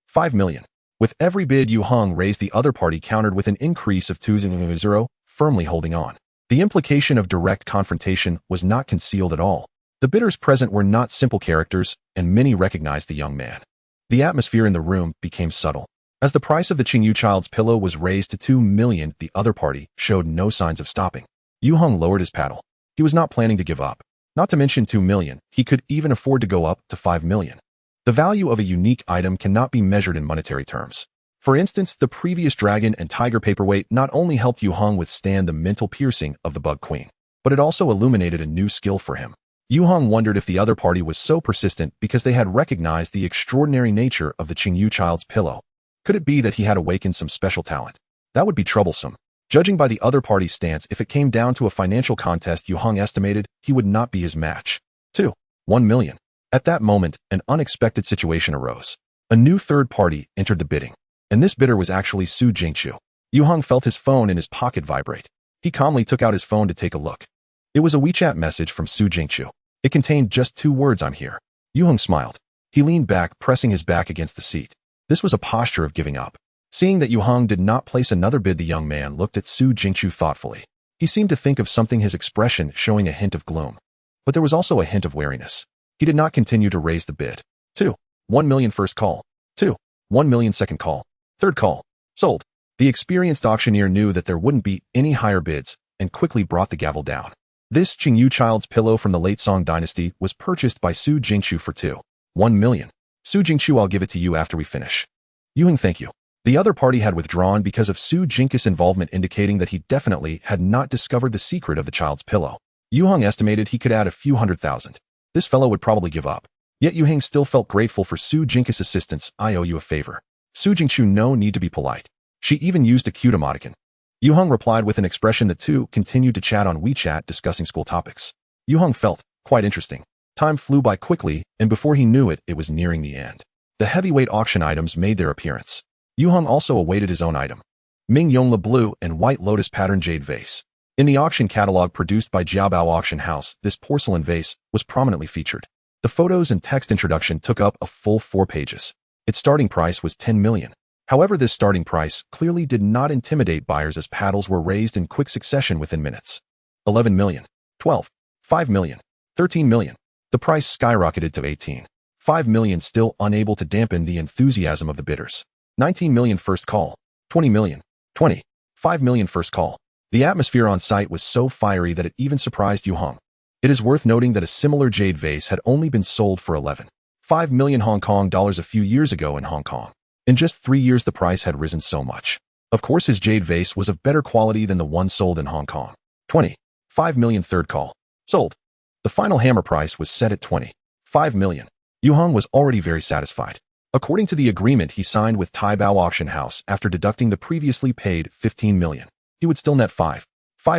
5 million. With every bid Yue Heng raised, the other party countered with an increase of 2-0, firmly holding on. The implication of direct confrontation was not concealed at all. The bidders present were not simple characters, and many recognized the young man. The atmosphere in the room became subtle. As the price of the Qingyu child's pillow was raised to 2 million, the other party showed no signs of stopping. Yue Heng lowered his paddle. He was not planning to give up. Not to mention 2 million, he could even afford to go up to 5 million. The value of a unique item cannot be measured in monetary terms. For instance, the previous dragon and tiger paperweight not only helped Yue Heng withstand the mental piercing of the bug queen, but it also illuminated a new skill for him. Yue Heng wondered if the other party was so persistent because they had recognized the extraordinary nature of the Qingyu child's pillow. Could it be that he had awakened some special talent? That would be troublesome. Judging by the other party's stance, if it came down to a financial contest, Yue Heng estimated he would not be his match. 1 million. At that moment, an unexpected situation arose. A new third party entered the bidding, and this bidder was actually Su Jingqiu. Yue Heng felt his phone in his pocket vibrate. He calmly took out his phone to take a look. It was a WeChat message from Su Jingqiu. It contained just 2 words: "I'm here." Yue Heng smiled. He leaned back, pressing his back against the seat. This was a posture of giving up. Seeing that Yue Heng did not place another bid, the young man looked at Su Jingqiu thoughtfully. He seemed to think of something, his expression showing a hint of gloom. But there was also a hint of wariness. He did not continue to raise the bid. 1 million first call. 1 million second call. Third call. Sold. The experienced auctioneer knew that there wouldn't be any higher bids and quickly brought the gavel down. This Qingyu child's pillow from the late Song dynasty was purchased by Su Jingqiu for 1 million. Su Jingqiu, I'll give it to you after we finish. Yue Heng, thank you. The other party had withdrawn because of Su Jingqiu's involvement, indicating that he definitely had not discovered the secret of the child's pillow. Yue Heng estimated he could add a few 100,000. This fellow would probably give up. Yet Yue Heng still felt grateful for Su Jingqiu's assistance. "I owe you a favor." Su Jingqiu no need to be polite. She even used a cute emoticon. Yue Heng replied with an expression. The two continued to chat on WeChat, discussing school topics. Yue Heng felt quite interesting. Time flew by quickly, and before he knew it, it was nearing the end. The heavyweight auction items made their appearance. Yue Heng also awaited his own item. Ming Yongle blue and white lotus pattern jade vase. In the auction catalog produced by Jiaobao Auction House, this porcelain vase was prominently featured. The photos and text introduction took up a full 4 pages. Its starting price was 10 million. However, this starting price clearly did not intimidate buyers as paddles were raised in quick succession within minutes. 11 million, 12, 5 million, 13 million. The price skyrocketed to 18.5 million, still unable to dampen the enthusiasm of the bidders. 19 million first call, 20 million, 25 million first call. The atmosphere on site was so fiery that it even surprised Yue Heng. It is worth noting that a similar jade vase had only been sold for 11.5 million Hong Kong dollars a few years ago in Hong Kong. In just 3 years, the price had risen so much. Of course, his jade vase was of better quality than the one sold in Hong Kong. 25 million third call. Sold. The final hammer price was set at 25 million. Yue Heng was already very satisfied. According to the agreement he signed with Taibao Auction House, after deducting the previously paid 15 million, he would still net 5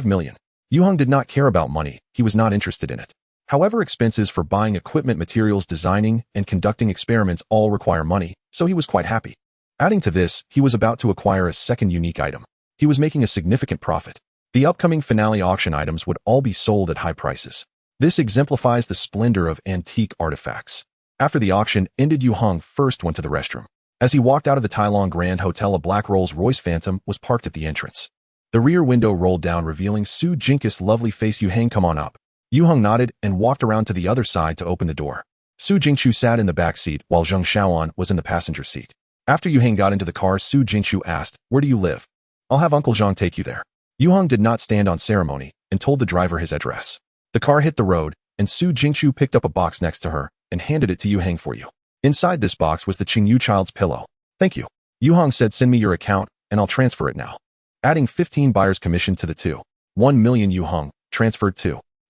million. Yue Heng did not care about money, he was not interested in it. However, expenses for buying equipment, materials, designing, and conducting experiments all require money, so he was quite happy. Adding to this, he was about to acquire a second unique item. He was making a significant profit. The upcoming finale auction items would all be sold at high prices. This exemplifies the splendor of antique artifacts. After the auction ended, Yue Heng first went to the restroom. As he walked out of the Tai Long Grand Hotel, a black Rolls-Royce Phantom was parked at the entrance. The rear window rolled down, revealing Su Jinki's lovely face. Yue Heng, come on up. Yue Heng nodded and walked around to the other side to open the door. Su Jingqiu sat in the back seat while Zheng Xiaoan was in the passenger seat. After Yue Heng got into the car, Su Jingqiu asked, "Where do you live? I'll have Uncle Zhang take you there." Yue Heng did not stand on ceremony and told the driver his address. The car hit the road, and Su Jingqiu picked up a box next to her and handed it to Yue Heng. "For you." Inside this box was the Qingyu child's pillow. "Thank you." Yue Heng said, "Send me your account, and I'll transfer it now." Adding 15 buyer's commission to the 2.1 million, Yue Heng transferred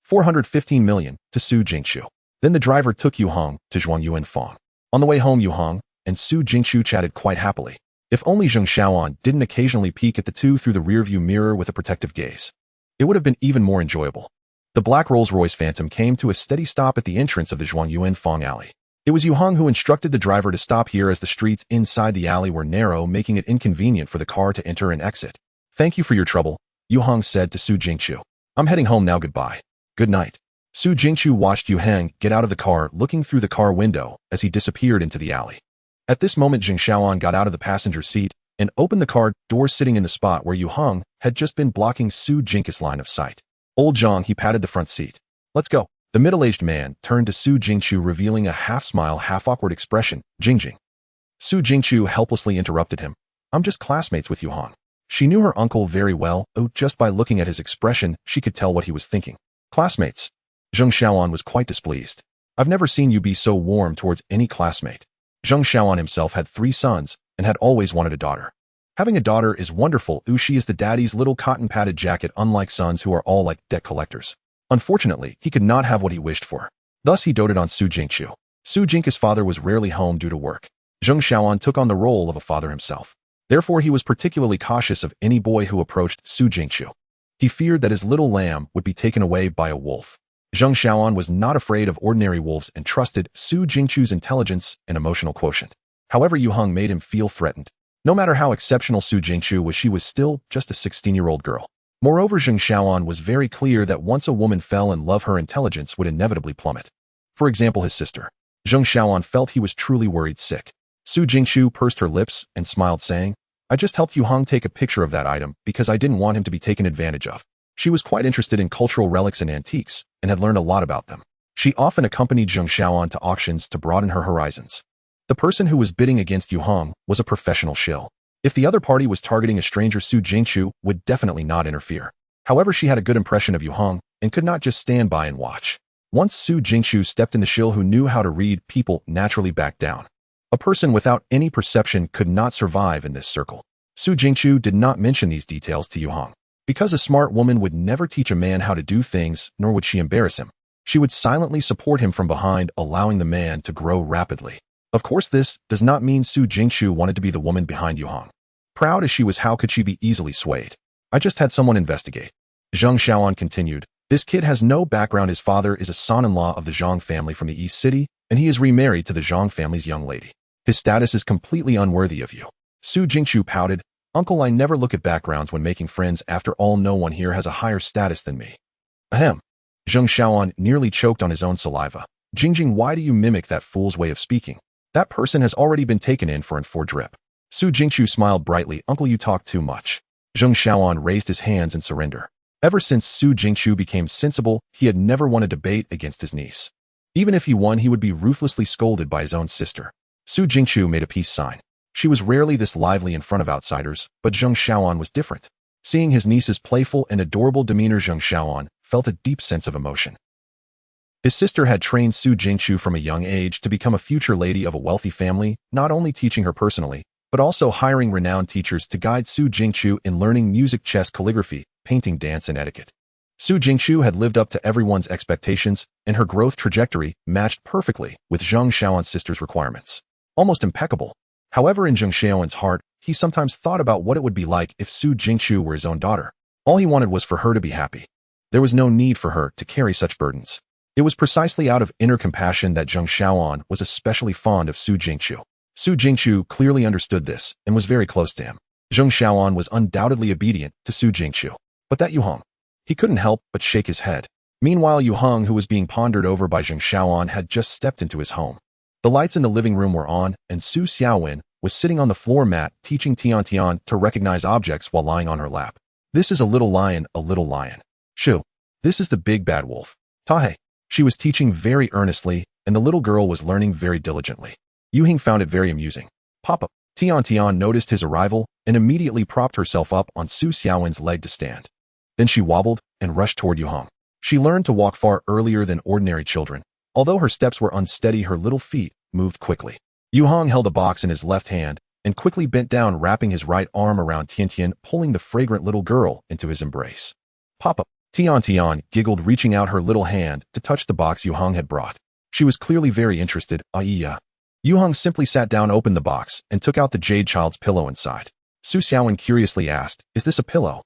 415 million to Su Jingqiu. Then the driver took Yue Heng to Zhuang Yuanfang. On the way home, Yue Heng and Su Jingqiu chatted quite happily. If only Zheng Xiaoan didn't occasionally peek at the two through the rearview mirror with a protective gaze. It would have been even more enjoyable. The black Rolls-Royce Phantom came to a steady stop at the entrance of the Zhuang Yuanfang alley. It was Yue Heng who instructed the driver to stop here, as the streets inside the alley were narrow, making it inconvenient for the car to enter and exit. "Thank you for your trouble," Yue Heng said to Su Jingqiu. "I'm heading home now, goodbye." "Good night." Su Jingqiu watched Yue Heng get out of the car, looking through the car window as he disappeared into the alley. At this moment, Zheng Xiaoan got out of the passenger seat and opened the car door, sitting in the spot where Yue Heng had just been blocking Su Jingqi's line of sight. "Old Zhang," he patted the front seat. "Let's go." The middle-aged man turned to Su Jingqiu, revealing a half-smile, half-awkward expression. "Jingjing." Su Jingqiu helplessly interrupted him. "I'm just classmates with Yue Heng." She knew her uncle very well. Just by looking at his expression, she could tell what he was thinking. "Classmates?" Zheng Xiaoan was quite displeased. "I've never seen you be so warm towards any classmate." Zheng Xiaoan himself had 3 sons and had always wanted a daughter. Having a daughter is wonderful. She is the daddy's little cotton-padded jacket, unlike sons who are all like debt collectors. Unfortunately, he could not have what he wished for. Thus, he doted on Su Jingqiu. Su Jingqi's father was rarely home due to work. Zheng Xiaoan took on the role of a father himself. Therefore, he was particularly cautious of any boy who approached Su Jingqiu. He feared that his little lamb would be taken away by a wolf. Zheng Xiaoan was not afraid of ordinary wolves and trusted Su Jingqiu's intelligence and emotional quotient. However, Yue Heng made him feel threatened. No matter how exceptional Su Jingqiu was, she was still just a 16-year-old girl. Moreover, Zheng Xiaoan was very clear that once a woman fell in love, her intelligence would inevitably plummet. For example, his sister. Zheng Xiaoan felt he was truly worried sick. Su Jingqiu pursed her lips and smiled, saying, "I just helped Yue Heng take a picture of that item because I didn't want him to be taken advantage of." She was quite interested in cultural relics and antiques and had learned a lot about them. She often accompanied Zheng Xiaoan to auctions to broaden her horizons. The person who was bidding against Yue Heng was a professional shill. If the other party was targeting a stranger, Su Jingqiu would definitely not interfere. However, she had a good impression of Yue Heng and could not just stand by and watch. Once Su Jingqiu stepped in, the shill who knew how to read people naturally backed down. A person without any perception could not survive in this circle. Su Jingqiu did not mention these details to Yue Heng. Because a smart woman would never teach a man how to do things, nor would she embarrass him. She would silently support him from behind, allowing the man to grow rapidly. Of course, this does not mean Su Jingqiu wanted to be the woman behind Yue Heng. Proud as she was, how could she be easily swayed? "I just had someone investigate." Zheng Xiaoan continued. "This kid has no background. His father is a son-in-law of the Zhang family from the East City, and he is remarried to the Zhang family's young lady. His status is completely unworthy of you." Su Jingqiu pouted. "Uncle, I never look at backgrounds when making friends. After all, no one here has a higher status than me." Ahem. Zheng Xiaoan nearly choked on his own saliva. "Jingjing, why do you mimic that fool's way of speaking? That person has already been taken in for drip." Su Jingqiu smiled brightly. Uncle, you talk too much. Zheng Xiaoan raised his hands in surrender. Ever since Su Jingqiu became sensible, he had never won a debate against his niece. Even if he won, he would be ruthlessly scolded by his own sister. Su Jingqiu made a peace sign. She was rarely this lively in front of outsiders, but Zheng Xiaoan was different. Seeing his niece's playful and adorable demeanor, Zheng Xiaoan felt a deep sense of emotion. His sister had trained Su Jingqiu from a young age to become a future lady of a wealthy family, not only teaching her personally, but also hiring renowned teachers to guide Su Jingqiu in learning music, chess, calligraphy, painting, dance, and etiquette. Su Jingqiu had lived up to everyone's expectations, and her growth trajectory matched perfectly with Zheng Xiaoan's sister's requirements. Almost impeccable. However, in Zheng Xiaoan's heart, he sometimes thought about what it would be like if Su Jingqiu were his own daughter. All he wanted was for her to be happy. There was no need for her to carry such burdens. It was precisely out of inner compassion that Zheng Xiaoan was especially fond of Su Jingqiu. Su Jingqiu clearly understood this and was very close to him. Zheng Xiaoan was undoubtedly obedient to Su Jingqiu. But that Yue Heng. He couldn't help but shake his head. Meanwhile, Yue Heng, who was being pondered over by Zheng Xiaoan, had just stepped into his home. The lights in the living room were on, and Su Xiaowen was sitting on the floor mat teaching Tian to recognize objects while lying on her lap. This is a little lion, a little lion. Shu. This is the big bad wolf. Tahe. She was teaching very earnestly, and the little girl was learning very diligently. Yue Heng found it very amusing. Papa. Tian noticed his arrival and immediately propped herself up on Su Xiaowen's leg to stand. Then she wobbled and rushed toward Yue Heng. She learned to walk far earlier than ordinary children. Although her steps were unsteady, her little feet moved quickly. Yue Heng held a box in his left hand and quickly bent down, wrapping his right arm around Tian, pulling the fragrant little girl into his embrace. Papa. Tian giggled, reaching out her little hand to touch the box Yue Heng had brought. She was clearly very interested. Iya. Yue Heng simply sat down, opened the box, and took out the jade child's pillow inside. Su Xiaowen curiously asked, "Is this a pillow?"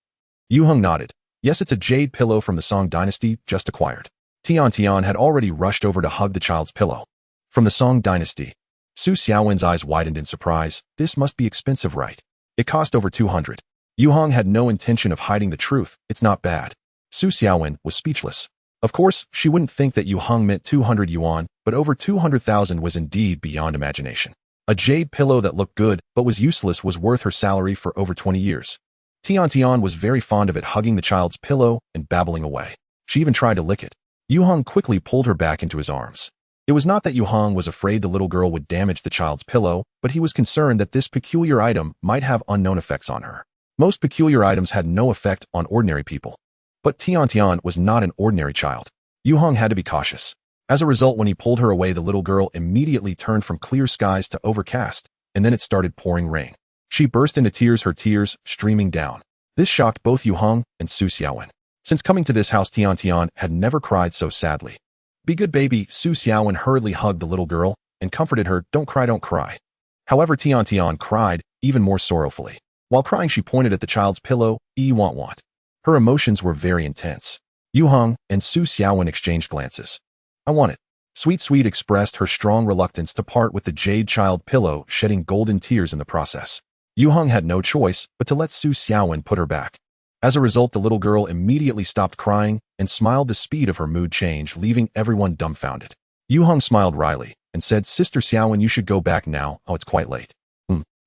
Yue Heng nodded. "Yes, it's a jade pillow from the Song Dynasty, just acquired." Tian had already rushed over to hug the child's pillow. From the Song Dynasty. Su Xiaowen's eyes widened in surprise. This must be expensive, right? It cost over 200. Yue Heng had no intention of hiding the truth. It's not bad. Su Xiaowen was speechless. Of course, she wouldn't think that Yue Heng meant 200 yuan, but over 200,000 was indeed beyond imagination. A jade pillow that looked good but was useless was worth her salary for over 20 years. Tian was very fond of it, hugging the child's pillow and babbling away. She even tried to lick it. Yue Heng quickly pulled her back into his arms. It was not that Yue Heng was afraid the little girl would damage the child's pillow, but he was concerned that this peculiar item might have unknown effects on her. Most peculiar items had no effect on ordinary people. But Tian was not an ordinary child. Yue Heng had to be cautious. As a result, when he pulled her away, the little girl immediately turned from clear skies to overcast, and then it started pouring rain. She burst into tears, her tears streaming down. This shocked both Yue Heng and Su Xiaowen. Since coming to this house, Tian had never cried so sadly. "Be good, baby." Su Xiaowen hurriedly hugged the little girl and comforted her. "Don't cry, don't cry." However, Tian cried even more sorrowfully. While crying, she pointed at the child's pillow. Want. Her emotions were very intense. Yue Heng and Su Xiaowen exchanged glances. "I want it." Sweet expressed her strong reluctance to part with the jade child pillow, shedding golden tears in the process. Yue Heng had no choice but to let Su Xiaowen put her back. As a result, the little girl immediately stopped crying and smiled, the speed of her mood change leaving everyone dumbfounded. Yue Heng smiled wryly and said, "Sister Xiaowen, you should go back now. Oh, it's quite late."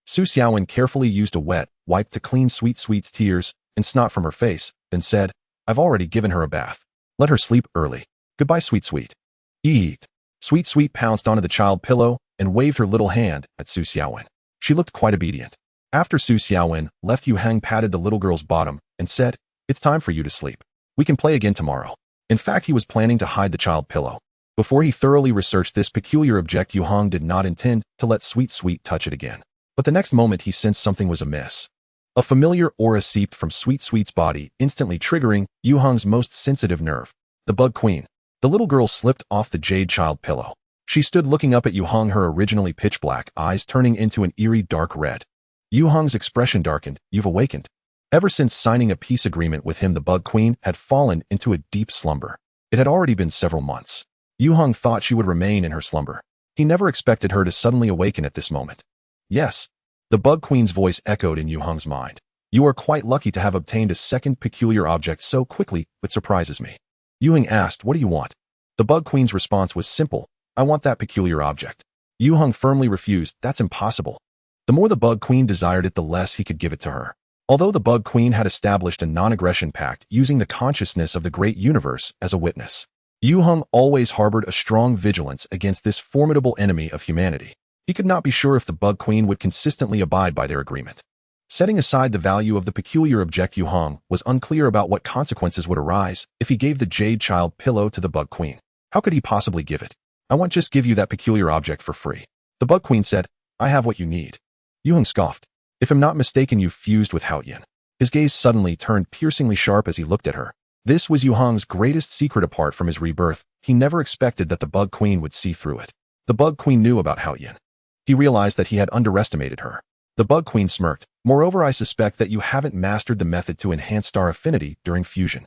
Su Xiaowen carefully used a wet wipe to clean Sweet's tears and snot from her face, then said, "I've already given her a bath. Let her sleep early. Goodbye, Sweet." Eat. Sweet pounced onto the child pillow and waved her little hand at Su Xiaowen. She looked quite obedient. After Su Xiaowen left, Yue Heng patted the little girl's bottom and said, "It's time for you to sleep. We can play again tomorrow." In fact, he was planning to hide the child pillow. Before he thoroughly researched this peculiar object, Yue Heng did not intend to let Sweet touch it again. But the next moment he sensed something was amiss. A familiar aura seeped from Sweet's body, instantly triggering Yue Heng's most sensitive nerve. The Bug Queen. The little girl slipped off the jade child pillow. She stood looking up at Yue Heng, her originally pitch black eyes turning into an eerie dark red. Yue Heng's expression darkened. "You've awakened." Ever since signing a peace agreement with him, the Bug Queen had fallen into a deep slumber. It had already been several months. Yue Heng thought she would remain in her slumber. He never expected her to suddenly awaken at this moment. "Yes." The Bug Queen's voice echoed in Yue Heng's mind. "You are quite lucky to have obtained a second peculiar object so quickly. It surprises me." Yue Heng asked, "What do you want?" The Bug Queen's response was simple. "I want that peculiar object." Yue Heng firmly refused. "That's impossible." The more the Bug Queen desired it, the less he could give it to her. Although the Bug Queen had established a non-aggression pact using the consciousness of the great universe as a witness, Yue Heng always harbored a strong vigilance against this formidable enemy of humanity. He could not be sure if the Bug Queen would consistently abide by their agreement. Setting aside the value of the peculiar object, Yue Heng was unclear about what consequences would arise if he gave the Jade Child pillow to the Bug Queen. How could he possibly give it? I won't just give you that peculiar object for free. The Bug Queen said, I have what you need. Yue Heng scoffed. If I'm not mistaken, you fused with Hao Yin. His gaze suddenly turned piercingly sharp as he looked at her. This was Yue Heng's greatest secret apart from his rebirth. He never expected that the Bug Queen would see through it. The Bug Queen knew about Hao Yin. He realized that he had underestimated her. The Bug Queen smirked. Moreover, I suspect that you haven't mastered the method to enhance star affinity during fusion.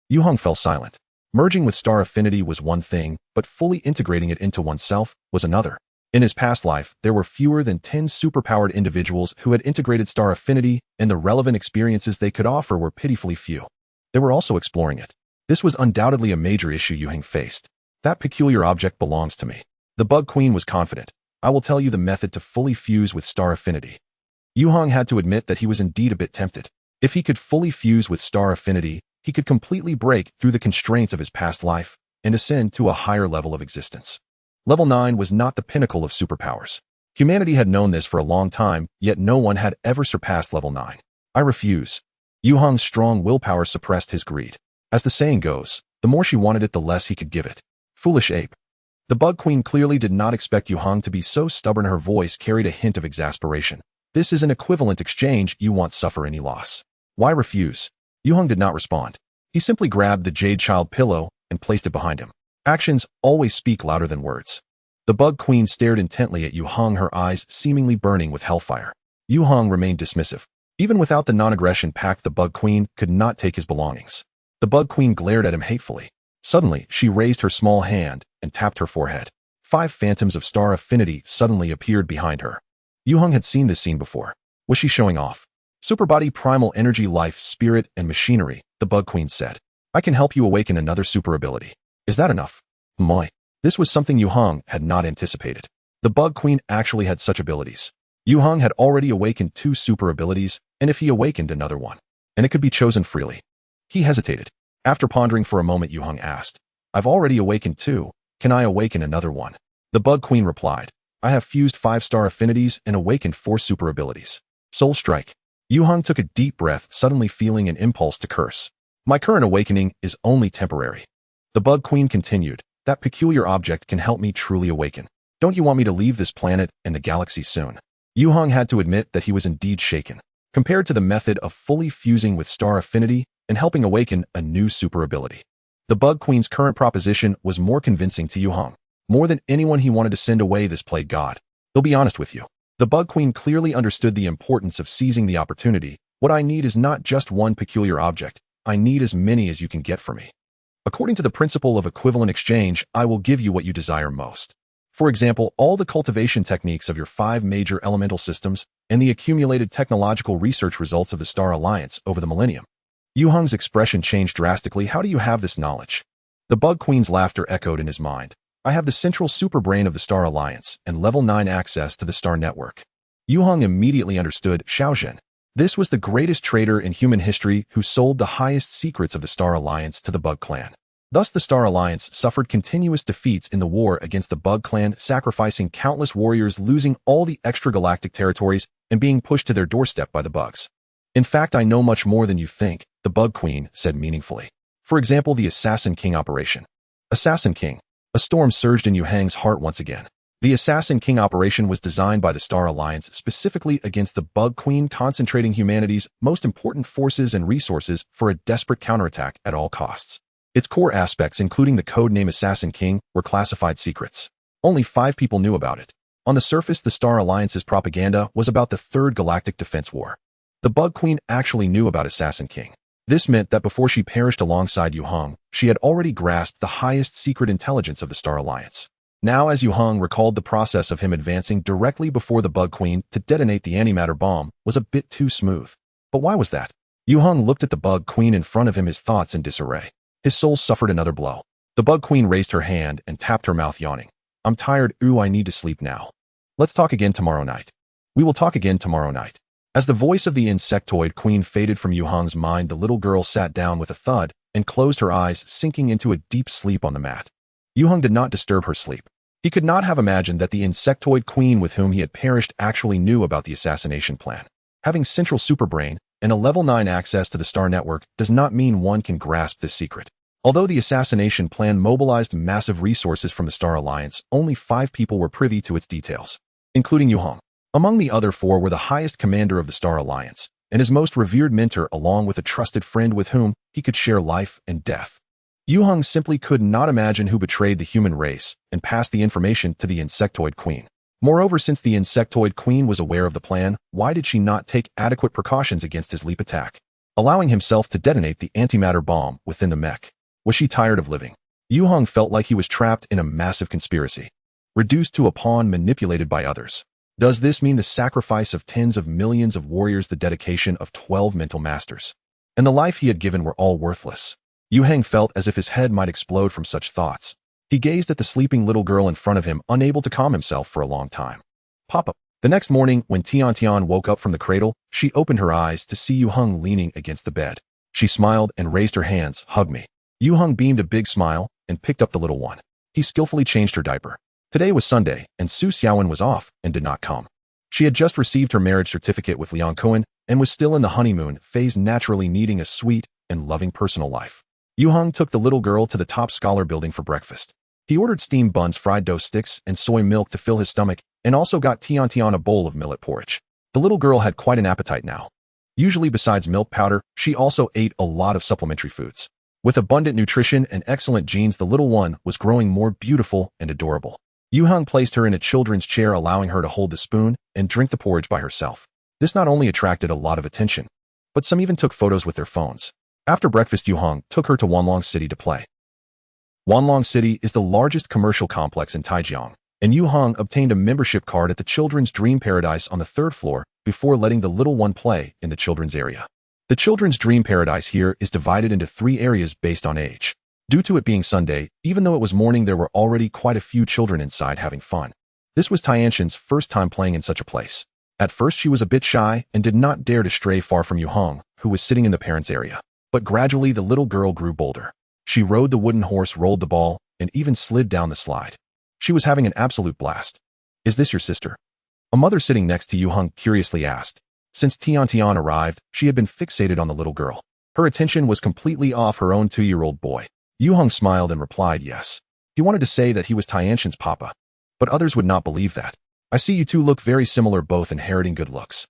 Yue Heng fell silent. Merging with star affinity was one thing, but fully integrating it into oneself was another. In his past life, there were fewer than 10 superpowered individuals who had integrated star affinity, and the relevant experiences they could offer were pitifully few. They were also exploring it. This was undoubtedly a major issue Yue Heng faced. That peculiar object belongs to me. The Bug Queen was confident. I will tell you the method to fully fuse with star affinity. Yue Heng had to admit that he was indeed a bit tempted. If he could fully fuse with star affinity, he could completely break through the constraints of his past life and ascend to a higher level of existence. Level 9 was not the pinnacle of superpowers. Humanity had known this for a long time, yet no one had ever surpassed level 9. I refuse. Yue Heng's strong willpower suppressed his greed. As the saying goes, the more she wanted it, the less he could give it. Foolish ape. The Bug Queen clearly did not expect Yue Heng to be so stubborn. Her voice carried a hint of exasperation. This is an equivalent exchange. You won't suffer any loss. Why refuse? Yue Heng did not respond. He simply grabbed the Jade Child pillow and placed it behind him. Actions always speak louder than words. The Bug Queen stared intently at Yue Heng, her eyes seemingly burning with hellfire. Yue Heng remained dismissive. Even without the non-aggression pact, the Bug Queen could not take his belongings. The Bug Queen glared at him hatefully. Suddenly, she raised her small hand and tapped her forehead. 5 phantoms of star affinity suddenly appeared behind her. Yue Heng had seen this scene before. Was she showing off? Superbody, primal energy, life, spirit, and machinery, the Bug Queen said. I can help you awaken another super ability. Is that enough? Moi. This was something Yue Heng had not anticipated. The Bug Queen actually had such abilities. Yue Heng had already awakened 2 super abilities, and if he awakened another one, and it could be chosen freely. He hesitated. After pondering for a moment, Yue Heng asked, I've already awakened 2. Can I awaken another one? The Bug Queen replied, I have fused 5 star affinities and awakened 4 super abilities. Soul Strike. Yue Heng took a deep breath, suddenly feeling an impulse to curse. My current awakening is only temporary. The Bug Queen continued, that peculiar object can help me truly awaken. Don't you want me to leave this planet and the galaxy soon? Yue Heng had to admit that he was indeed shaken. Compared to the method of fully fusing with star affinity and helping awaken a new super ability, the Bug Queen's current proposition was more convincing to Yue Heng. More than anyone, he wanted to send away this plague god. He'll be honest with you. The Bug Queen clearly understood the importance of seizing the opportunity. What I need is not just one peculiar object. I need as many as you can get for me. According to the principle of equivalent exchange, I will give you what you desire most. For example, all the cultivation techniques of your 5 major elemental systems and the accumulated technological research results of the Star Alliance over the millennium. Yue Heng's expression changed drastically. How do you have this knowledge? The Bug Queen's laughter echoed in his mind. I have the central superbrain of the Star Alliance and level 9 access to the Star Network. Yue Heng immediately understood Xiaozhen. This was the greatest trader in human history who sold the highest secrets of the Star Alliance to the Bug Clan. Thus the Star Alliance suffered continuous defeats in the war against the Bug Clan, sacrificing countless warriors, losing all the extragalactic territories, and being pushed to their doorstep by the Bugs. In fact, I know much more than you think, the Bug Queen said meaningfully. For example, the Assassin King operation. Assassin King. A storm surged in Yue Heng's heart once again. The Assassin King operation was designed by the Star Alliance specifically against the Bug Queen, concentrating humanity's most important forces and resources for a desperate counterattack at all costs. Its core aspects, including the codename Assassin King, were classified secrets. Only 5 people knew about it. On the surface, the Star Alliance's propaganda was about the Third Galactic Defense War. The Bug Queen actually knew about Assassin King. This meant that before she perished alongside Yue Heng, she had already grasped the highest secret intelligence of the Star Alliance. Now, as Yue Heng recalled, the process of him advancing directly before the Bug Queen to detonate the antimatter bomb was a bit too smooth. But why was that? Yue Heng looked at the Bug Queen in front of him, his thoughts in disarray. His soul suffered another blow. The Bug Queen raised her hand and tapped her mouth, yawning. I'm tired. I need to sleep now. Let's talk again tomorrow night. We will talk again tomorrow night. As the voice of the insectoid queen faded from Yue Heng's mind, the little girl sat down with a thud and closed her eyes, sinking into a deep sleep on the mat. Yue Heng did not disturb her sleep. He could not have imagined that the insectoid queen with whom he had perished actually knew about the assassination plan. Having central superbrain and a level 9 access to the star network does not mean one can grasp this secret. Although the assassination plan mobilized massive resources from the Star Alliance, only 5 people were privy to its details, including Yue Heng. Among the other 4 were the highest commander of the Star Alliance and his most revered mentor, along with a trusted friend with whom he could share life and death. Yue Heng simply could not imagine who betrayed the human race and passed the information to the insectoid queen. Moreover, since the insectoid queen was aware of the plan, why did she not take adequate precautions against his leap attack, allowing himself to detonate the antimatter bomb within the mech? Was she tired of living? Yue Heng felt like he was trapped in a massive conspiracy, reduced to a pawn manipulated by others. Does this mean the sacrifice of tens of millions of warriors, the dedication of 12 mental masters, and the life he had given were all worthless? Yue Heng felt as if his head might explode from such thoughts. He gazed at the sleeping little girl in front of him, unable to calm himself for a long time. Papa. The next morning, when Tian woke up from the cradle, she opened her eyes to see Yue Heng leaning against the bed. She smiled and raised her hands. Hug me. Yue Heng beamed a big smile and picked up the little one. He skillfully changed her diaper. Today was Sunday, and Su Xiaowen was off and did not come. She had just received her marriage certificate with Liang Cohen and was still in the honeymoon phase, naturally needing a sweet and loving personal life. Yue Heng took the little girl to the top scholar building for breakfast. He ordered steamed buns, fried dough sticks, and soy milk to fill his stomach, and also got Tian a bowl of millet porridge. The little girl had quite an appetite now. Usually, besides milk powder, she also ate a lot of supplementary foods. With abundant nutrition and excellent genes, the little one was growing more beautiful and adorable. Yue Heng placed her in a children's chair, allowing her to hold the spoon and drink the porridge by herself. This not only attracted a lot of attention, but some even took photos with their phones. After breakfast, Yue Heng took her to Wanlong City to play. Wanlong City is the largest commercial complex in Taijiang, and Yue Heng obtained a membership card at the Children's Dream Paradise on the 3rd floor before letting the little one play in the children's area. The Children's Dream Paradise here is divided into 3 areas based on age. Due to it being Sunday, even though it was morning, there were already quite a few children inside having fun. This was Tianxian's first time playing in such a place. At first, she was a bit shy and did not dare to stray far from Yue Heng, who was sitting in the parents' area. But gradually, the little girl grew bolder. She rode the wooden horse, rolled the ball, and even slid down the slide. She was having an absolute blast. Is this your sister? A mother sitting next to Yue Heng curiously asked. Since Tian arrived, she had been fixated on the little girl. Her attention was completely off her own 2-year-old boy. Yue Heng smiled and replied yes. He wanted to say that he was Tianxian's papa, but others would not believe that. I see you two look very similar, both inheriting good looks.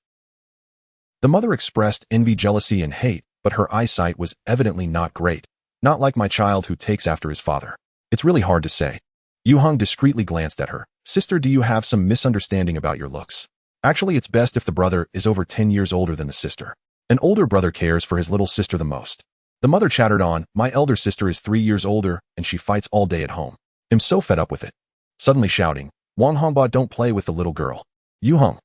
The mother expressed envy, jealousy, and hate, but her eyesight was evidently not great. Not like my child who takes after his father. It's really hard to say. Yue Heng discreetly glanced at her. Sister, do you have some misunderstanding about your looks? Actually, it's best if the brother is over 10 years older than the sister. An older brother cares for his little sister the most. The mother chattered on. My elder sister is 3 years older, and she fights all day at home. I'm so fed up with it. Suddenly shouting, Wang Hongba, don't play with the little girl. Yue Heng.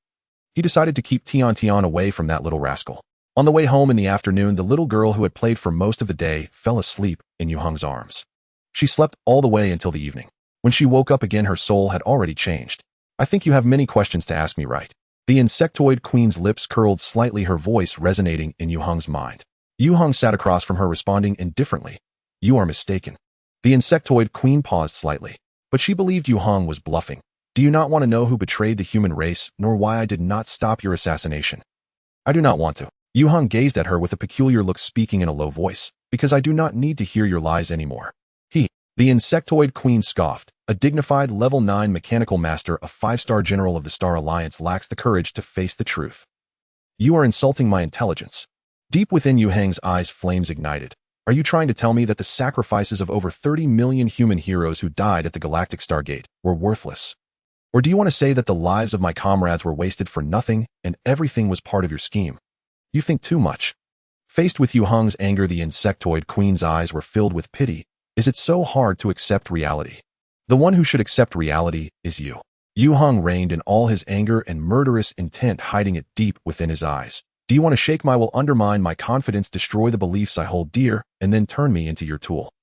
He decided to keep Tian away from that little rascal. On the way home in the afternoon, the little girl who had played for most of the day fell asleep in Yue Heng's arms. She slept all the way until the evening. When she woke up again, her soul had already changed. I think you have many questions to ask me, right? The insectoid queen's lips curled slightly, her voice resonating in Yue Heng's mind. Yue Heng sat across from her, responding indifferently. You are mistaken. The insectoid queen paused slightly, but she believed Yue Heng was bluffing. Do you not want to know who betrayed the human race, nor why I did not stop your assassination? I do not want to. Yue Heng gazed at her with a peculiar look, speaking in a low voice, because I do not need to hear your lies anymore. The insectoid queen scoffed. A dignified level 9 mechanical master, a 5-star general of the Star Alliance, lacks the courage to face the truth. You are insulting my intelligence. Deep within Yue Heng's eyes, flames ignited. Are you trying to tell me that the sacrifices of over 30 million human heroes who died at the Galactic Stargate were worthless? Or do you want to say that the lives of my comrades were wasted for nothing and everything was part of your scheme? You think too much. Faced with Yue Heng's anger, the insectoid queen's eyes were filled with pity. Is it so hard to accept reality? The one who should accept reality is you. Yue Heng reigned in all his anger and murderous intent, hiding it deep within his eyes. Do you want to shake my will, undermine my confidence, destroy the beliefs I hold dear, and then turn me into your tool?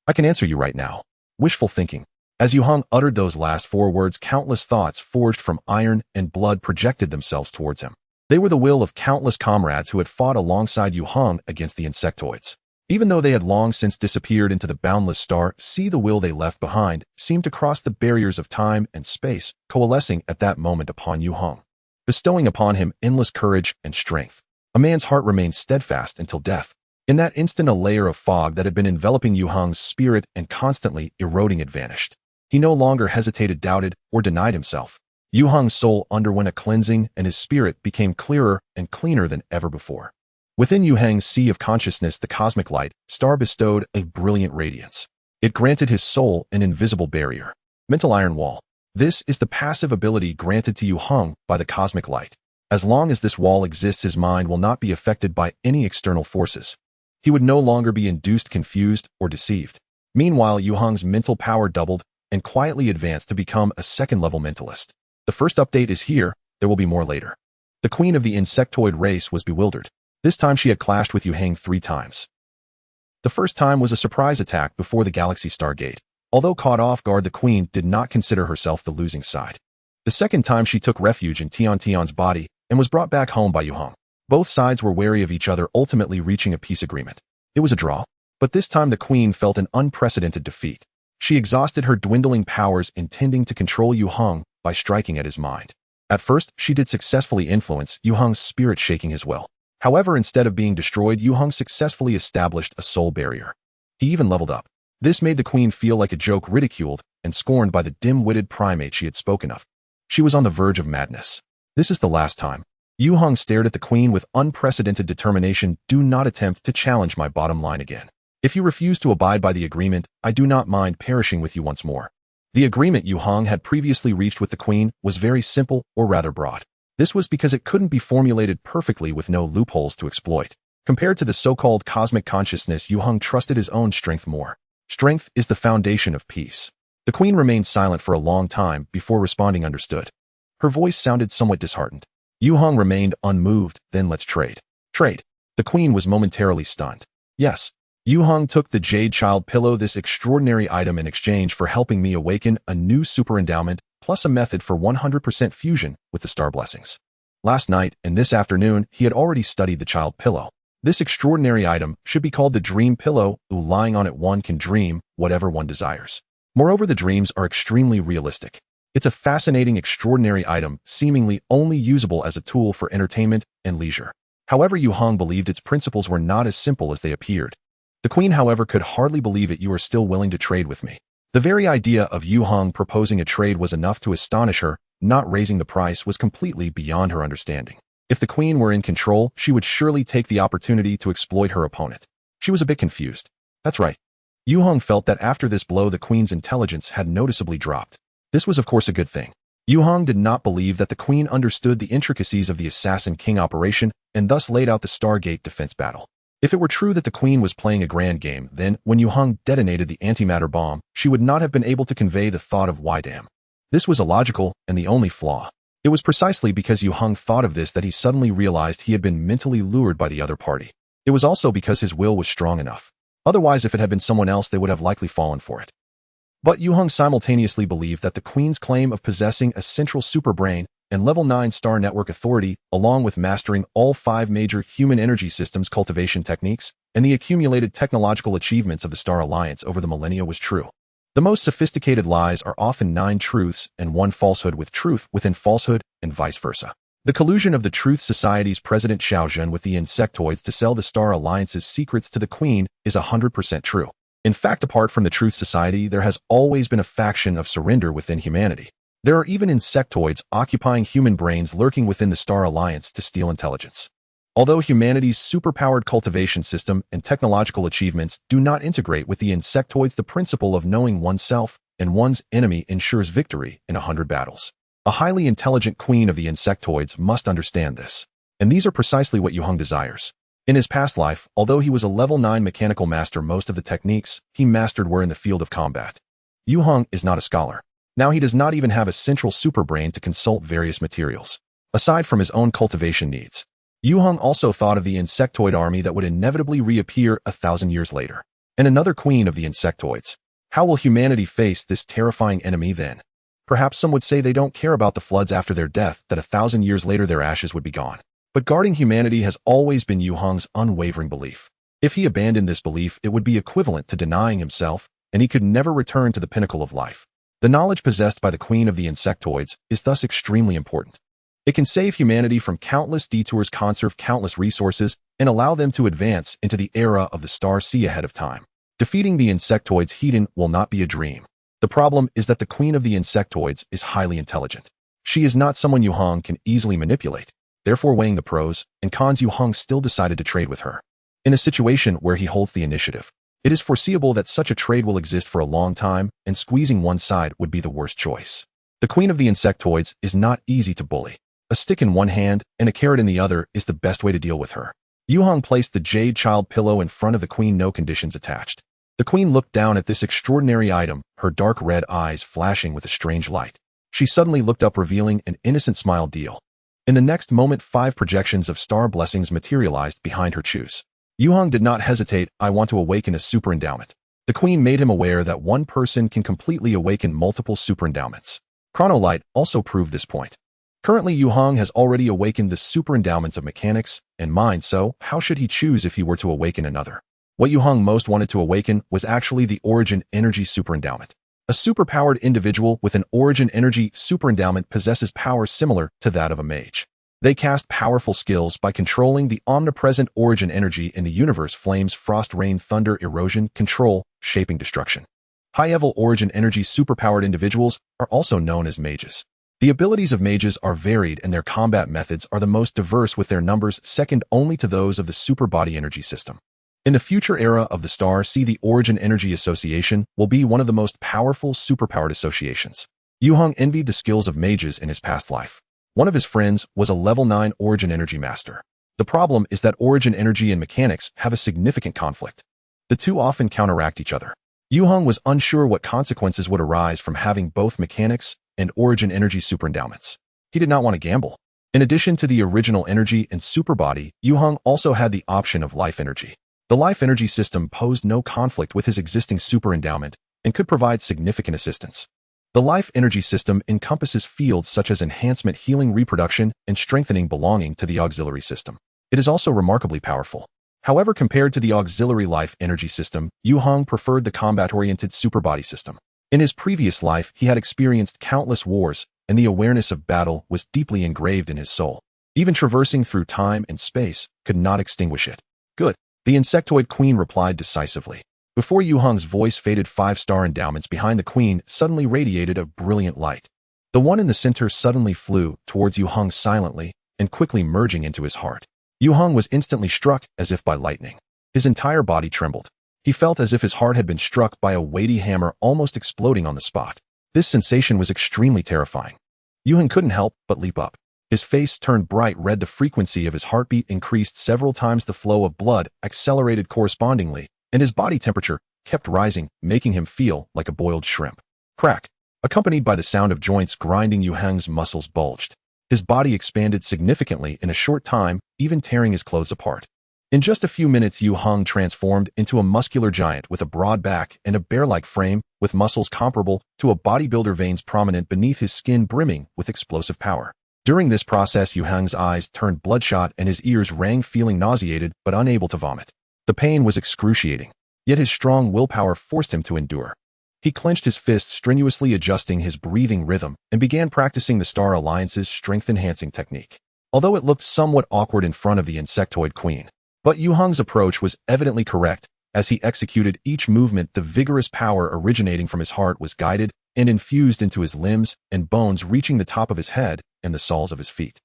I can answer you right now. Wishful thinking. As Yue Heng uttered those last 4 words, countless thoughts forged from iron and blood projected themselves towards him. They were the will of countless comrades who had fought alongside Yue Heng against the insectoids. Even though they had long since disappeared into the boundless star sea, the will they left behind seemed to cross the barriers of time and space, coalescing at that moment upon Yue Heng, bestowing upon him endless courage and strength. A man's heart remains steadfast until death. In that instant, a layer of fog that had been enveloping Yue Heng's spirit and constantly eroding it vanished. He no longer hesitated, doubted, or denied himself. Yue Heng's soul underwent a cleansing, and his spirit became clearer and cleaner than ever before. Within Yue Heng's sea of consciousness, the cosmic light star bestowed a brilliant radiance. It granted his soul an invisible barrier. Mental iron wall. This is the passive ability granted to Yue Heng by the cosmic light. As long as this wall exists, his mind will not be affected by any external forces. He would no longer be induced, confused, or deceived. Meanwhile, Yue Heng's mental power doubled and quietly advanced to become a second-level mentalist. The first update is here, there will be more later. The queen of the insectoid race was bewildered. This time she had clashed with Yue Heng 3 times. The first time was a surprise attack before the galaxy Stargate. Although caught off guard, the queen did not consider herself the losing side. The second time she took refuge in Tion's body and was brought back home by Yue Heng. Both sides were wary of each other, ultimately reaching a peace agreement. It was a draw, but this time the queen felt an unprecedented defeat. She exhausted her dwindling powers, intending to control Yue Heng by striking at his mind. At first, she did successfully influence Yue Heng's spirit, shaking his will. However, instead of being destroyed, Yue Heng successfully established a soul barrier. He even leveled up. This made the queen feel like a joke, ridiculed and scorned by the dim-witted primate she had spoken of. She was on the verge of madness. This is the last time. Yue Heng stared at the queen with unprecedented determination. Do not attempt to challenge my bottom line again. If you refuse to abide by the agreement, I do not mind perishing with you once more. The agreement Yue Heng had previously reached with the queen was very simple, or rather broad. This was because it couldn't be formulated perfectly with no loopholes to exploit. Compared to the so-called cosmic consciousness, Yue Heng trusted his own strength more. Strength is the foundation of peace. The queen remained silent for a long time before responding. Understood. Her voice sounded somewhat disheartened. Yue Heng remained unmoved. Then let's trade. Trade. The queen was momentarily stunned. Yes. Yue Heng took the Jade Child Pillow, this extraordinary item, in exchange for helping me awaken a new super endowment, plus a method for 100% fusion with the star blessings. Last night and this afternoon, he had already studied the Child Pillow. This extraordinary item should be called the Dream Pillow. Lying on it, one can dream whatever one desires. Moreover, the dreams are extremely realistic. It's a fascinating, extraordinary item, seemingly only usable as a tool for entertainment and leisure. However, Yue Heng believed its principles were not as simple as they appeared. The queen, however, could hardly believe it. You are still willing to trade with me? The very idea of Yue Heng proposing a trade was enough to astonish her. Not raising the price was completely beyond her understanding. If the queen were in control, she would surely take the opportunity to exploit her opponent. She was a bit confused. That's right. Yue Heng felt that after this blow, the queen's intelligence had noticeably dropped. This was of course a good thing. Yue Heng did not believe that the queen understood the intricacies of the Assassin King operation and thus laid out the Stargate defense battle. If it were true that the queen was playing a grand game, then when Yue Heng detonated the antimatter bomb, she would not have been able to convey the thought of why damn. This was illogical and the only flaw. It was precisely because Yue Heng thought of this that he suddenly realized he had been mentally lured by the other party. It was also because his will was strong enough. Otherwise, if it had been someone else, they would have likely fallen for it. But Yue Heng simultaneously believed that the queen's claim of possessing a central superbrain and level 9 star network authority, along with mastering all 5 major human energy systems cultivation techniques and the accumulated technological achievements of the Star Alliance over the millennia, was true. The most sophisticated lies are often 9 truths and 1 falsehood, with truth within falsehood and vice versa. The collusion of the Truth Society's President Xiao Zhen with the insectoids to sell the Star Alliance's secrets to the queen is 100% true. In fact, apart from the Truth Society, there has always been a faction of surrender within humanity. There are even insectoids occupying human brains, lurking within the Star Alliance to steal intelligence. Although humanity's superpowered cultivation system and technological achievements do not integrate with the insectoids, the principle of knowing oneself and one's enemy ensures victory in 100 battles. A highly intelligent queen of the insectoids must understand this. And these are precisely what Yue Heng desires. In his past life, although he was a level 9 mechanical master, most of the techniques he mastered were in the field of combat. Yue Heng is not a scholar. Now he does not even have a central superbrain to consult various materials. Aside from his own cultivation needs, Yue Heng also thought of the insectoid army that would inevitably reappear 1,000 years later, and another queen of the insectoids. How will humanity face this terrifying enemy then? Perhaps some would say they don't care about the floods after their death, that 1,000 years later their ashes would be gone. But guarding humanity has always been Yue Heng's unwavering belief. If he abandoned this belief, it would be equivalent to denying himself, and he could never return to the pinnacle of life. The knowledge possessed by the Queen of the Insectoids is thus extremely important. It can save humanity from countless detours, conserve countless resources, and allow them to advance into the era of the Star Sea ahead of time. Defeating the Insectoids hidden will not be a dream. The problem is that the Queen of the Insectoids is highly intelligent. She is not someone Yue Heng can easily manipulate. Therefore, weighing the pros and cons, Yue Heng still decided to trade with her. In a situation where he holds the initiative, it is foreseeable that such a trade will exist for a long time, and squeezing one side would be the worst choice. The Queen of the Insectoids is not easy to bully. A stick in one hand and a carrot in the other is the best way to deal with her. Yue Heng placed the jade child pillow in front of the Queen, no conditions attached. The Queen looked down at this extraordinary item, her dark red eyes flashing with a strange light. She suddenly looked up, revealing an innocent smile. Deal. In the next moment, 5 projections of star blessings materialized behind her choose. Yue Heng did not hesitate. I want to awaken a super endowment. The Queen made him aware that one person can completely awaken multiple super endowments. Chronolight also proved this point. Currently, Yue Heng has already awakened the super endowments of mechanics and mind, so how should he choose if he were to awaken another? What Yue Heng most wanted to awaken was actually the origin energy super endowment. A superpowered individual with an origin energy super endowment possesses powers similar to that of a mage. They cast powerful skills by controlling the omnipresent origin energy in the universe: flames, frost, rain, thunder, erosion, control, shaping, destruction. High-level origin energy superpowered individuals are also known as mages. The abilities of mages are varied and their combat methods are the most diverse, with their numbers second only to those of the super body energy system. In the future era of the Star Sea, the Origin Energy Association will be one of the most powerful superpowered associations. Yue Heng envied the skills of mages in his past life. One of his friends was a level 9 Origin Energy Master. The problem is that Origin Energy and mechanics have a significant conflict. The two often counteract each other. Yue Heng was unsure what consequences would arise from having both mechanics and Origin Energy super endowments. He did not want to gamble. In addition to the original energy and super body, Yue Heng also had the option of life energy. The life energy system posed no conflict with his existing super endowment and could provide significant assistance. The life energy system encompasses fields such as enhancement, healing, reproduction, and strengthening belonging to the auxiliary system. It is also remarkably powerful. However, compared to the auxiliary life energy system, Yue Heng preferred the combat-oriented super body system. In his previous life, he had experienced countless wars, and the awareness of battle was deeply engraved in his soul. Even traversing through time and space could not extinguish it. Good. The Insectoid Queen replied decisively. Before Yue Heng's voice faded, 5-star endowments behind the Queen suddenly radiated a brilliant light. The one in the center suddenly flew towards Yue Heng silently and quickly merging into his heart. Yue Heng was instantly struck as if by lightning. His entire body trembled. He felt as if his heart had been struck by a weighty hammer, almost exploding on the spot. This sensation was extremely terrifying. Yue Heng couldn't help but leap up. His face turned bright red. The frequency of his heartbeat increased several times. The flow of blood accelerated correspondingly, and his body temperature kept rising, making him feel like a boiled shrimp. Crack! Accompanied by the sound of joints grinding, Yue Heng's muscles bulged. His body expanded significantly in a short time, even tearing his clothes apart. In just a few minutes, Yue Heng transformed into a muscular giant with a broad back and a bear-like frame, with muscles comparable to a bodybuilder, veins prominent beneath his skin brimming with explosive power. During this process, Yue Heng's eyes turned bloodshot and his ears rang, feeling nauseated but unable to vomit. The pain was excruciating, yet his strong willpower forced him to endure. He clenched his fists, strenuously adjusting his breathing rhythm, and began practicing the Star Alliance's strength-enhancing technique. Although it looked somewhat awkward in front of the Insectoid Queen, but Yue Heng's approach was evidently correct. As he executed each movement, the vigorous power originating from his heart was guided and infused into his limbs and bones, reaching the top of his head and the soles of his feet.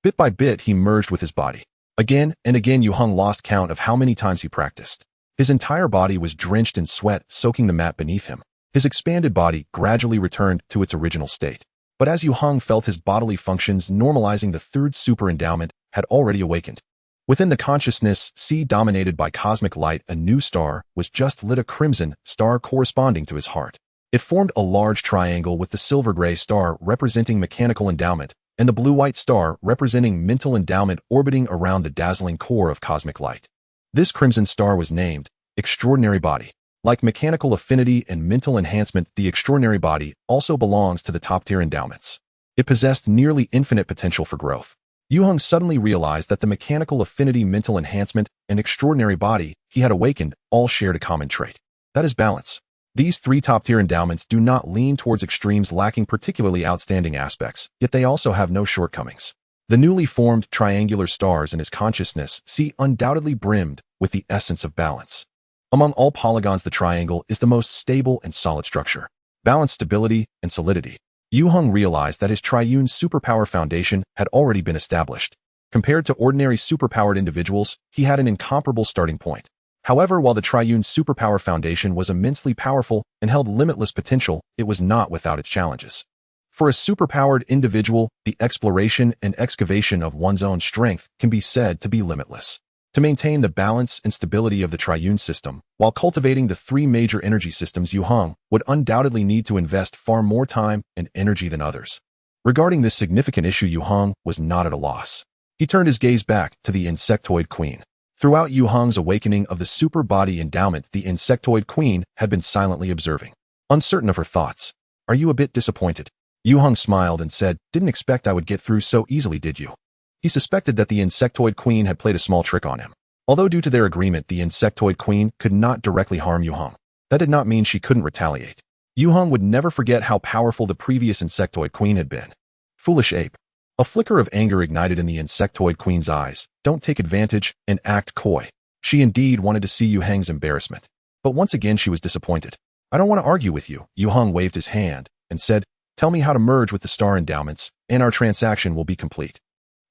Bit by bit, he merged with his body. Again and again, Yue Heng lost count of how many times he practiced. His entire body was drenched in sweat, soaking the mat beneath him. His expanded body gradually returned to its original state. But as Yue Heng felt his bodily functions normalizing, the third super endowment had already awakened. Within the consciousness sea dominated by cosmic light, a new star was just lit, a crimson star corresponding to his heart. It formed a large triangle with the silver-gray star representing mechanical endowment and the blue-white star representing mental endowment orbiting around the dazzling core of cosmic light. This crimson star was named Extraordinary Body. Like mechanical affinity and mental enhancement, the extraordinary body also belongs to the top-tier endowments. It possessed nearly infinite potential for growth. Yue Heng suddenly realized that the mechanical affinity, mental enhancement, and extraordinary body he had awakened all shared a common trait. That is balance. These three top-tier endowments do not lean towards extremes, lacking particularly outstanding aspects, yet they also have no shortcomings. The newly formed triangular stars in his consciousness undoubtedly brimmed with the essence of balance. Among all polygons, the triangle is the most stable and solid structure. Balance, stability, and solidity. Yue Heng realized that his triune superpower foundation had already been established. Compared to ordinary superpowered individuals, he had an incomparable starting point. However, while the triune superpower foundation was immensely powerful and held limitless potential, it was not without its challenges. For a superpowered individual, the exploration and excavation of one's own strength can be said to be limitless. To maintain the balance and stability of the triune system, while cultivating the three major energy systems, Yue Heng would undoubtedly need to invest far more time and energy than others. Regarding this significant issue, Yue Heng was not at a loss. He turned his gaze back to the Insectoid Queen. Throughout Yue Heng's awakening of the super body endowment, the Insectoid Queen had been silently observing. Uncertain of her thoughts. "Are you a bit disappointed?" Yue Heng smiled and said, "Didn't expect I would get through so easily, did you?" He suspected that the Insectoid Queen had played a small trick on him. Although due to their agreement, the Insectoid Queen could not directly harm Yue Heng. That did not mean she couldn't retaliate. Yue Heng would never forget how powerful the previous Insectoid Queen had been. Foolish ape. A flicker of anger ignited in the Insectoid Queen's eyes. Don't take advantage and act coy. She indeed wanted to see Yue Heng's embarrassment. But once again she was disappointed. "I don't want to argue with you." Yue Heng waved his hand and said, "Tell me how to merge with the star endowments, and our transaction will be complete."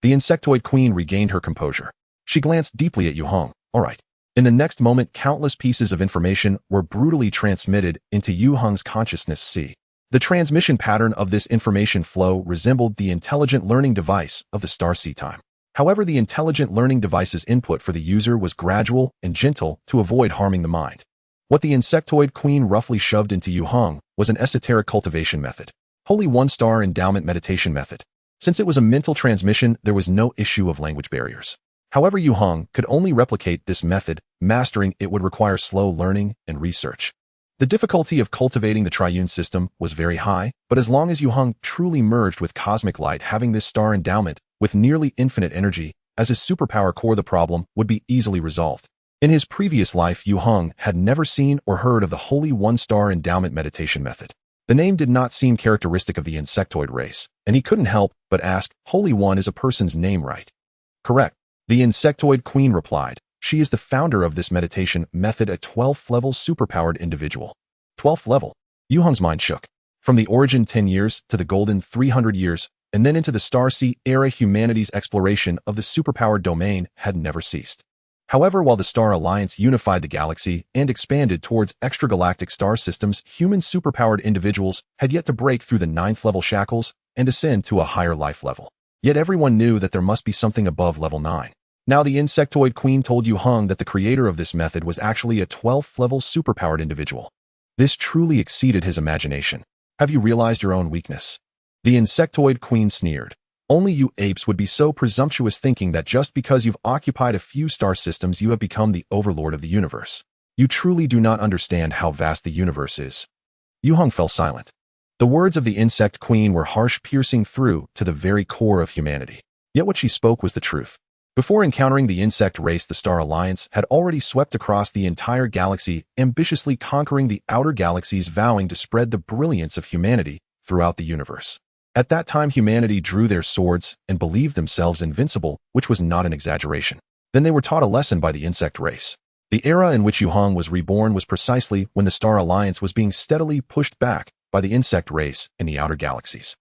The Insectoid Queen regained her composure. She glanced deeply at Yue Heng. "All right." In the next moment, countless pieces of information were brutally transmitted into Yue Heng's consciousness. The transmission pattern of this information flow resembled the intelligent learning device of the star time. However, the intelligent learning device's input for the user was gradual and gentle to avoid harming the mind. What the Insectoid Queen roughly shoved into Yue Heng was an esoteric cultivation method. Holy one-star endowment meditation method. Since it was a mental transmission, there was no issue of language barriers. However, Yue Heng could only replicate this method. Mastering it would require slow learning and research. The difficulty of cultivating the triune system was very high, but as long as Yue Heng truly merged with cosmic light, having this star endowment with nearly infinite energy as his superpower core, the problem would be easily resolved. In his previous life, Yue Heng had never seen or heard of the Holy One-Star Endowment meditation method. The name did not seem characteristic of the insectoid race, and he couldn't help but ask, "Holy One is a person's name, right?" "Correct." The Insectoid Queen replied. "She is the founder of this meditation method, a 12th level superpowered individual." 12th level? Yue Heng's mind shook. From the origin 10 years to the golden 300 years, and then into the Star Sea era, humanity's exploration of the superpowered domain had never ceased. However, while the Star Alliance unified the galaxy and expanded towards extragalactic star systems, human superpowered individuals had yet to break through the 9th level shackles and ascend to a higher life level. Yet everyone knew that there must be something above level 9. Now the Insectoid Queen told Yue Heng that the creator of this method was actually a 12th level superpowered individual. This truly exceeded his imagination. "Have you realized your own weakness?" The Insectoid Queen sneered. "Only you apes would be so presumptuous, thinking that just because you've occupied a few star systems you have become the overlord of the universe. You truly do not understand how vast the universe is." Yue Heng fell silent. The words of the Insect Queen were harsh, piercing through to the very core of humanity. Yet what she spoke was the truth. Before encountering the insect race, the Star Alliance had already swept across the entire galaxy, ambitiously conquering the outer galaxies, vowing to spread the brilliance of humanity throughout the universe. At that time, humanity drew their swords and believed themselves invincible, which was not an exaggeration. Then they were taught a lesson by the insect race. The era in which Yue Heng was reborn was precisely when the Star Alliance was being steadily pushed back by the insect race in the outer galaxies.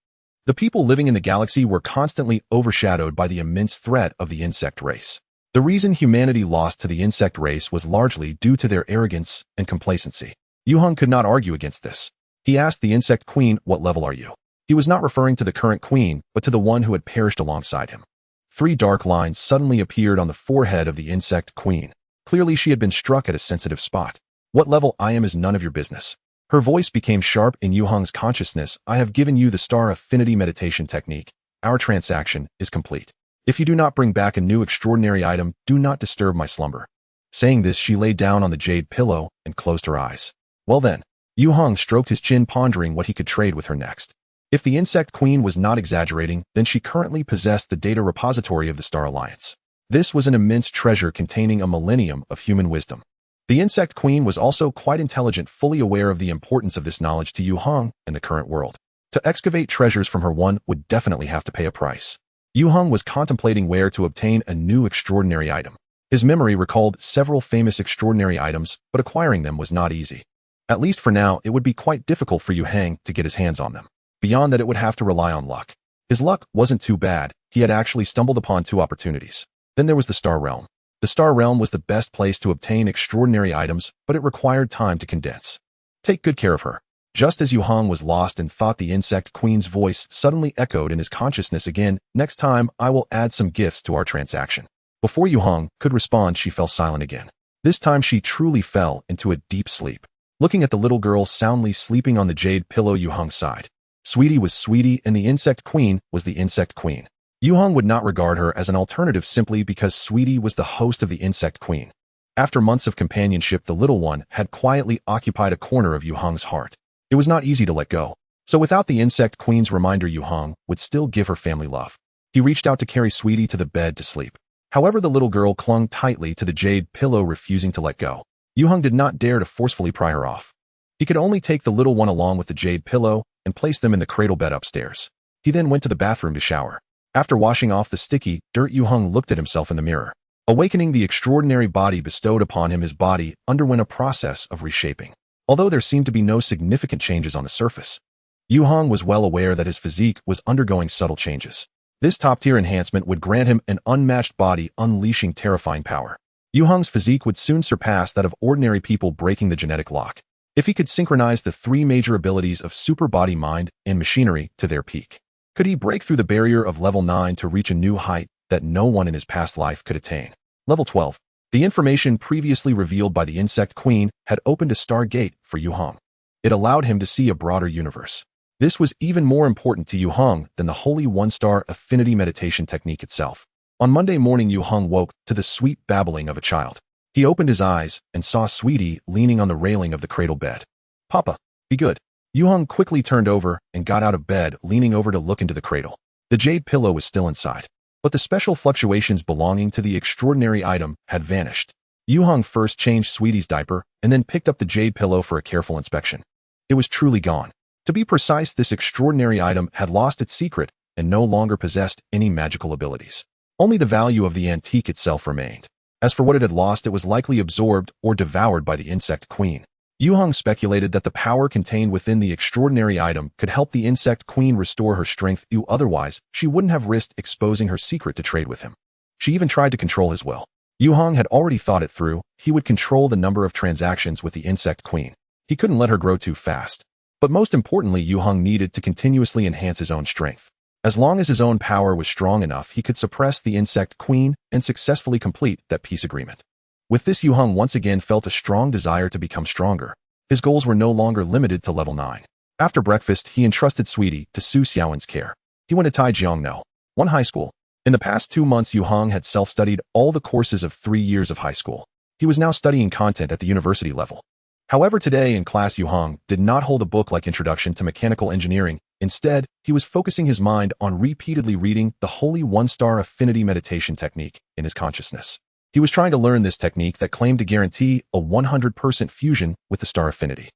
The people living in the galaxy were constantly overshadowed by the immense threat of the insect race. The reason humanity lost to the insect race was largely due to their arrogance and complacency. Yue Heng could not argue against this. He asked the Insect Queen, "What level are you?" He was not referring to the current queen, but to the one who had perished alongside him. 3 dark lines suddenly appeared on the forehead of the Insect Queen. Clearly she had been struck at a sensitive spot. "What level I am is none of your business." Her voice became sharp in Yue Heng's consciousness. "I have given you the Star Affinity meditation technique. Our transaction is complete. If you do not bring back a new extraordinary item, do not disturb my slumber." Saying this, she lay down on the jade pillow and closed her eyes. Well then, Yue Heng stroked his chin, pondering what he could trade with her next. If the Insect Queen was not exaggerating, then she currently possessed the data repository of the Star Alliance. This was an immense treasure containing a millennium of human wisdom. The Insect Queen was also quite intelligent, fully aware of the importance of this knowledge to Yue Heng and the current world. To excavate treasures from her, one would definitely have to pay a price. Yue Heng was contemplating where to obtain a new extraordinary item. His memory recalled several famous extraordinary items, but acquiring them was not easy. At least for now, it would be quite difficult for Yue Heng to get his hands on them. Beyond that, it would have to rely on luck. His luck wasn't too bad. He had actually stumbled upon two opportunities. Then there was the Star Realm. The Star Realm was the best place to obtain extraordinary items, but it required time to condense. Take good care of her. Just as Yue Heng was lost in thought, the Insect Queen's voice suddenly echoed in his consciousness again. Next time, I will add some gifts to our transaction. Before Yue Heng could respond, she fell silent again. This time she truly fell into a deep sleep. Looking at the little girl soundly sleeping on the jade pillow, Yue Heng sighed. Sweetie was Sweetie, and the Insect Queen was the Insect Queen. Yue Heng would not regard her as an alternative simply because Sweetie was the host of the Insect Queen. After months of companionship, the little one had quietly occupied a corner of Yue Heng's heart. It was not easy to let go. So without the Insect Queen's reminder, Yue Heng would still give her family love. He reached out to carry Sweetie to the bed to sleep. However, the little girl clung tightly to the jade pillow, refusing to let go. Yue Heng did not dare to forcefully pry her off. He could only take the little one along with the jade pillow and place them in the cradle bed upstairs. He then went to the bathroom to shower. After washing off the sticky dirt, Yue Heng looked at himself in the mirror. Awakening the extraordinary body bestowed upon him, his body underwent a process of reshaping. Although there seemed to be no significant changes on the surface, Yue Heng was well aware that his physique was undergoing subtle changes. This top-tier enhancement would grant him an unmatched body, unleashing terrifying power. Yue Heng's physique would soon surpass that of ordinary people, breaking the genetic lock. If he could synchronize the three major abilities of super body, mind, and machinery to their peak, could he break through the barrier of level 9 to reach a new height that no one in his past life could attain? Level 12. The information previously revealed by the Insect Queen had opened a stargate for Yue Heng. It allowed him to see a broader universe. This was even more important to Yue Heng than the holy one-star affinity meditation technique itself. On Monday morning, Yue Heng woke to the sweet babbling of a child. He opened his eyes and saw Sweetie leaning on the railing of the cradle bed. Papa, be good. Yue Heng quickly turned over and got out of bed, leaning over to look into the cradle. The jade pillow was still inside, but the special fluctuations belonging to the extraordinary item had vanished. Yue Heng first changed Sweetie's diaper and then picked up the jade pillow for a careful inspection. It was truly gone. To be precise, this extraordinary item had lost its secret and no longer possessed any magical abilities. Only the value of the antique itself remained. As for what it had lost, it was likely absorbed or devoured by the Insect Queen. Yue Heng speculated that the power contained within the extraordinary item could help the Insect Queen restore her strength. Otherwise, she wouldn't have risked exposing her secret to trade with him. She even tried to control his will. Yue Heng had already thought it through. He would control the number of transactions with the Insect Queen. He couldn't let her grow too fast. But most importantly, Yue Heng needed to continuously enhance his own strength. As long as his own power was strong enough, he could suppress the Insect Queen and successfully complete that peace agreement. With this, Yue Heng once again felt a strong desire to become stronger. His goals were no longer limited to level 9. After breakfast, he entrusted Sweetie to Su Xiaowen's care. He went to Taijiang one high school. In the past 2 months, Yue Heng had self-studied all the courses of 3 years of high school. He was now studying content at the university level. However, today in class, Yue Heng did not hold a book like Introduction to Mechanical Engineering. Instead, he was focusing his mind on repeatedly reading the holy one-star affinity meditation technique in his consciousness. He was trying to learn this technique that claimed to guarantee a 100% fusion with the star affinity.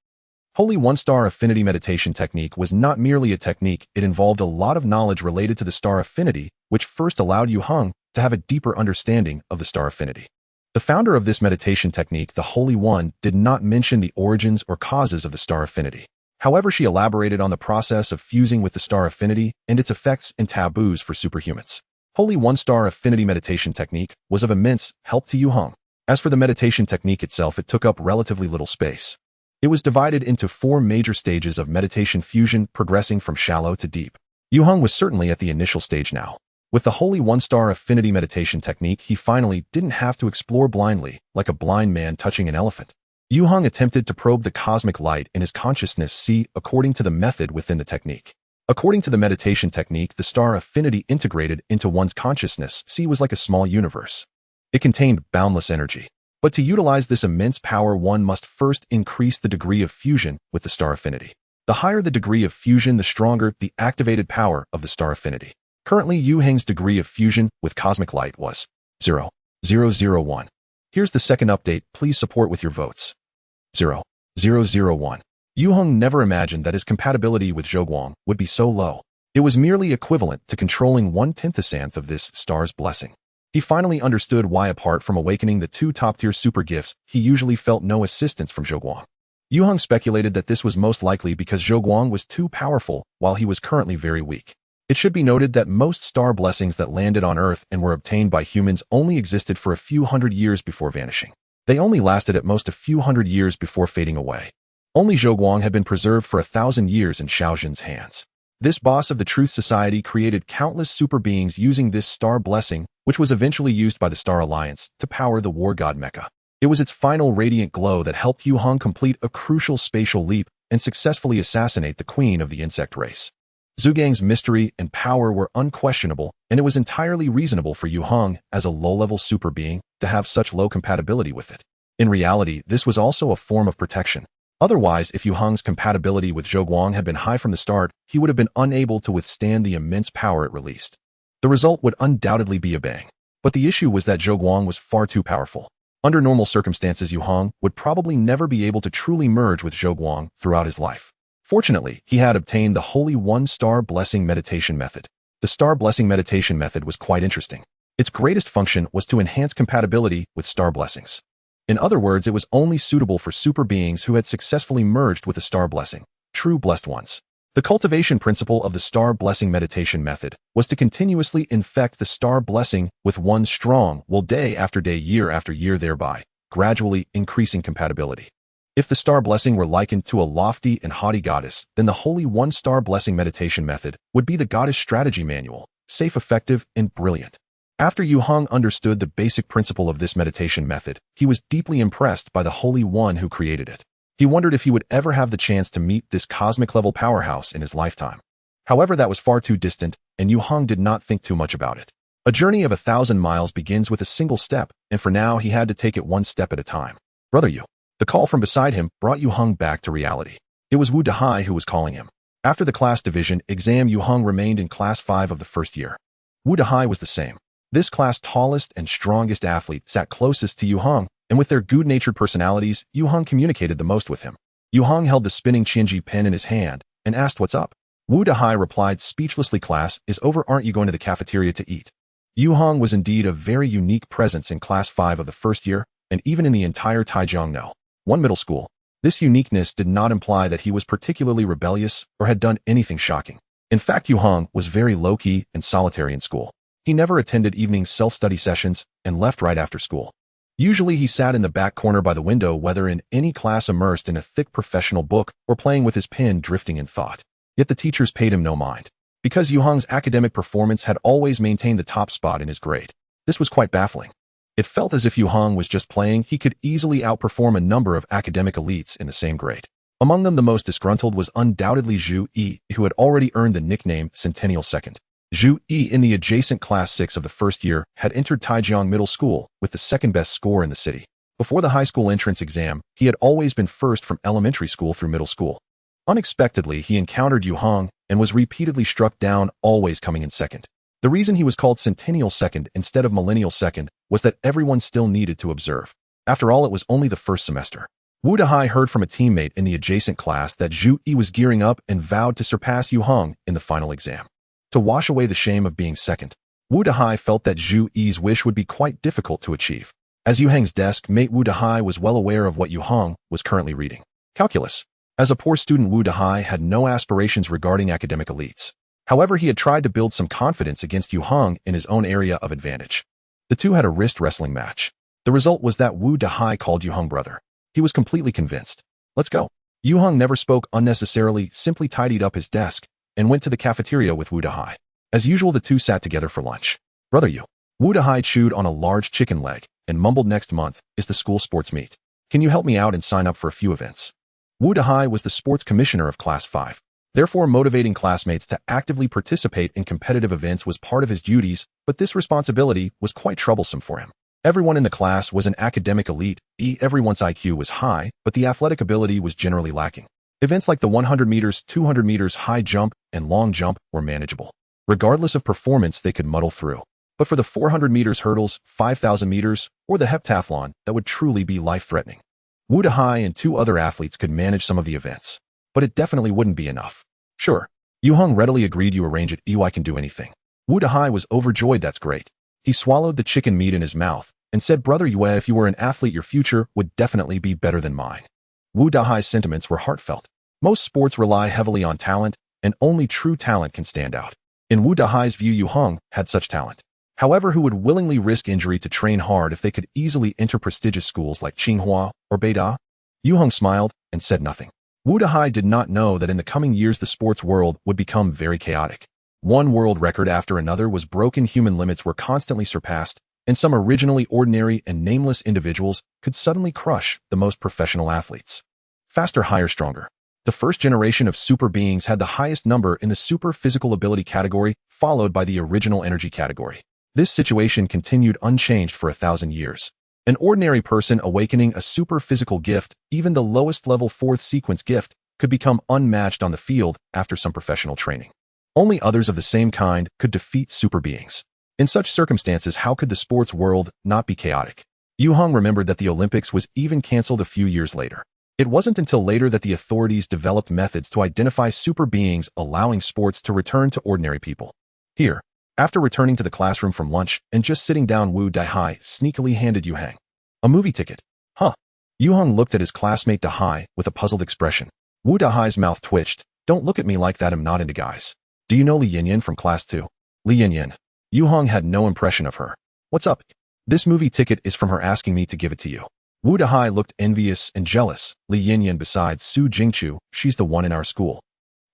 Holy one-star affinity meditation technique was not merely a technique, it involved a lot of knowledge related to the star affinity, which first allowed Yue Heng to have a deeper understanding of the star affinity. The founder of this meditation technique, the Holy One, did not mention the origins or causes of the star affinity. However, she elaborated on the process of fusing with the star affinity and its effects and taboos for superhumans. Holy one-star affinity meditation technique was of immense help to Yue Heng. As for the meditation technique itself, it took up relatively little space. It was divided into 4 major stages of meditation fusion, progressing from shallow to deep. Yue Heng was certainly at the initial stage now. With the holy one-star affinity meditation technique, he finally didn't have to explore blindly, like a blind man touching an elephant. Yue Heng attempted to probe the cosmic light in his consciousness, according to the method within the technique. According to the meditation technique, the star affinity integrated into one's consciousness, was like a small universe. It contained boundless energy. But to utilize this immense power, one must first increase the degree of fusion with the star affinity. The higher the degree of fusion, the stronger the activated power of the star affinity. Currently, Yue Heng's degree of fusion with cosmic light was 0.001. Here's the second update. Please support with your votes. 0.001. Yue Heng never imagined that his compatibility with Zhoguang would be so low. It was merely equivalent to controlling 1/10th of this star's blessing. He finally understood why, apart from awakening the two top-tier super gifts, he usually felt no assistance from Zhoguang. Yue Heng speculated that this was most likely because Zhoguang was too powerful while he was currently very weak. It should be noted that most star blessings that landed on Earth and were obtained by humans only existed for a few hundred years before vanishing. They only lasted at most a few hundred years before fading away. Only Zhoguang had been preserved for 1,000 years in Shaojin's hands. This boss of the Truth Society created countless super beings using this star blessing, which was eventually used by the Star Alliance to power the war god Mecha. It was its final radiant glow that helped Yue Heng complete a crucial spatial leap and successfully assassinate the queen of the insect race. Zhoguang's mystery and power were unquestionable, and it was entirely reasonable for Yue Heng, as a low-level super being, to have such low compatibility with it. In reality, this was also a form of protection. Otherwise, if Yue Heng's compatibility with Zhoguang had been high from the start, he would have been unable to withstand the immense power it released. The result would undoubtedly be a bang. But the issue was that Zhoguang was far too powerful. Under normal circumstances, Yue Heng would probably never be able to truly merge with Zhoguang throughout his life. Fortunately, he had obtained the Holy One-Star Blessing Meditation Method. The Star Blessing Meditation Method was quite interesting. Its greatest function was to enhance compatibility with star blessings. In other words, it was only suitable for super beings who had successfully merged with a star blessing, true blessed ones. The cultivation principle of the Star Blessing Meditation Method was to continuously infect the star blessing with one strong will day after day, year after year, thereby gradually increasing compatibility. If the star blessing were likened to a lofty and haughty goddess, then the Holy One-Star Blessing Meditation Method would be the goddess strategy manual, safe, effective, and brilliant. After Yue Heng understood the basic principle of this meditation method, he was deeply impressed by the Holy One who created it. He wondered if he would ever have the chance to meet this cosmic-level powerhouse in his lifetime. However, that was far too distant, and Yue Heng did not think too much about it. A journey of 1,000 miles begins with a single step, and for now he had to take it one step at a time. "Brother Yue." The call from beside him brought Yue Heng back to reality. It was Wu Dehai who was calling him. After the class division exam, Yue Heng remained in Class 5 of the first year. Wu Dehai was the same. This class' tallest and strongest athlete sat closest to Yue Heng, and with their good-natured personalities, Yue Heng communicated the most with him. Yue Heng held the spinning Qianji pen in his hand and asked what's up. Wu Dehai replied speechlessly, "Class is over, aren't you going to the cafeteria to eat?" Yue Heng was indeed a very unique presence in Class 5 of the first year, and even in the entire Taijiang 1 middle school. This uniqueness did not imply that he was particularly rebellious or had done anything shocking. In fact, Yue Heng was very low-key and solitary in school. He never attended evening self-study sessions and left right after school. Usually he sat in the back corner by the window, whether in any class immersed in a thick professional book or playing with his pen drifting in thought. Yet the teachers paid him no mind. Because Yue Heng's academic performance had always maintained the top spot in his grade. This was quite baffling. It felt as if Yue Heng was just playing. He could easily outperform a number of academic elites in the same grade. Among them, the most disgruntled was undoubtedly Zhu Yi, who had already earned the nickname Centennial Second. Zhu Yi, in the adjacent Class 6 of the first year, had entered Taijiang Middle School with the second-best score in the city. Before the high school entrance exam, he had always been first from elementary school through middle school. Unexpectedly, he encountered Yue Heng and was repeatedly struck down, always coming in second. The reason he was called Centennial Second instead of Millennial Second was that everyone still needed to observe. After all, it was only the first semester. Wu Dehai heard from a teammate in the adjacent class that Zhu Yi was gearing up and vowed to surpass Yue Heng in the final exam. To wash away the shame of being second, Wu Dehai felt that Zhu Yi's wish would be quite difficult to achieve. As Yue Heng's desk mate, Wu Dehai was well aware of what Yue Heng was currently reading. Calculus. As a poor student, Wu Dehai had no aspirations regarding academic elites. However, he had tried to build some confidence against Yue Heng in his own area of advantage. The two had a wrist wrestling match. The result was that Wu Dehai called Yue Heng brother. He was completely convinced. "Let's go." Yue Heng never spoke unnecessarily, simply tidied up his desk and went to the cafeteria with Wu Dehai. As usual, the two sat together for lunch. "Brother Yue." Wu Dehai chewed on a large chicken leg and mumbled, "Next month is the school sports meet. Can you help me out and sign up for a few events?" Wu Dehai was the sports commissioner of Class 5. Therefore, motivating classmates to actively participate in competitive events was part of his duties, but this responsibility was quite troublesome for him. Everyone in the class was an academic elite. Everyone's IQ was high, but the athletic ability was generally lacking. Events like the 100 meters, 200 meters high jump, and long jump were manageable. Regardless of performance, they could muddle through. But for the 400 meters hurdles, 5,000 meters, or the heptathlon, that would truly be life-threatening. Wu Dahai and 2 other athletes could manage some of the events. But it definitely wouldn't be enough. Sure. Yue Heng readily agreed. You arrange it. I can do anything. Wu Dahai was overjoyed. That's great. He swallowed the chicken meat in his mouth and said, Brother Yue, if you were an athlete, your future would definitely be better than mine. Wu Dahai's sentiments were heartfelt. Most sports rely heavily on talent, and only true talent can stand out. In Wu Dahai's view, Yue Heng had such talent. However, who would willingly risk injury to train hard if they could easily enter prestigious schools like Tsinghua or Beida? Yue Heng smiled and said nothing. Wu Dahai did not know that in the coming years the sports world would become very chaotic. One world record after another was broken, human limits were constantly surpassed, and some originally ordinary and nameless individuals could suddenly crush the most professional athletes. Faster, higher, stronger. The first generation of super beings had the highest number in the super physical ability category, followed by the original energy category. This situation continued unchanged for 1,000 years. An ordinary person awakening a super physical gift, even the lowest level 4th sequence gift, could become unmatched on the field after some professional training. Only others of the same kind could defeat super beings. In such circumstances, how could the sports world not be chaotic? Yue Heng remembered that the Olympics was even cancelled a few years later. It wasn't until later that the authorities developed methods to identify super beings, allowing sports to return to ordinary people. Here, after returning to the classroom from lunch and just sitting down, Wu Dahai sneakily handed Yue Heng a movie ticket. Huh? Yue Heng looked at his classmate Dahai with a puzzled expression. Wu Dahai's mouth twitched. Don't look at me like that, I'm not into guys. Do you know Li Yinyan from class 2? Li Yinyan. Yue Heng had no impression of her. What's up? This movie ticket is from her asking me to give it to you. Wu Dahai looked envious and jealous. Li Yinyan besides Su Jingchu, she's the one in our school.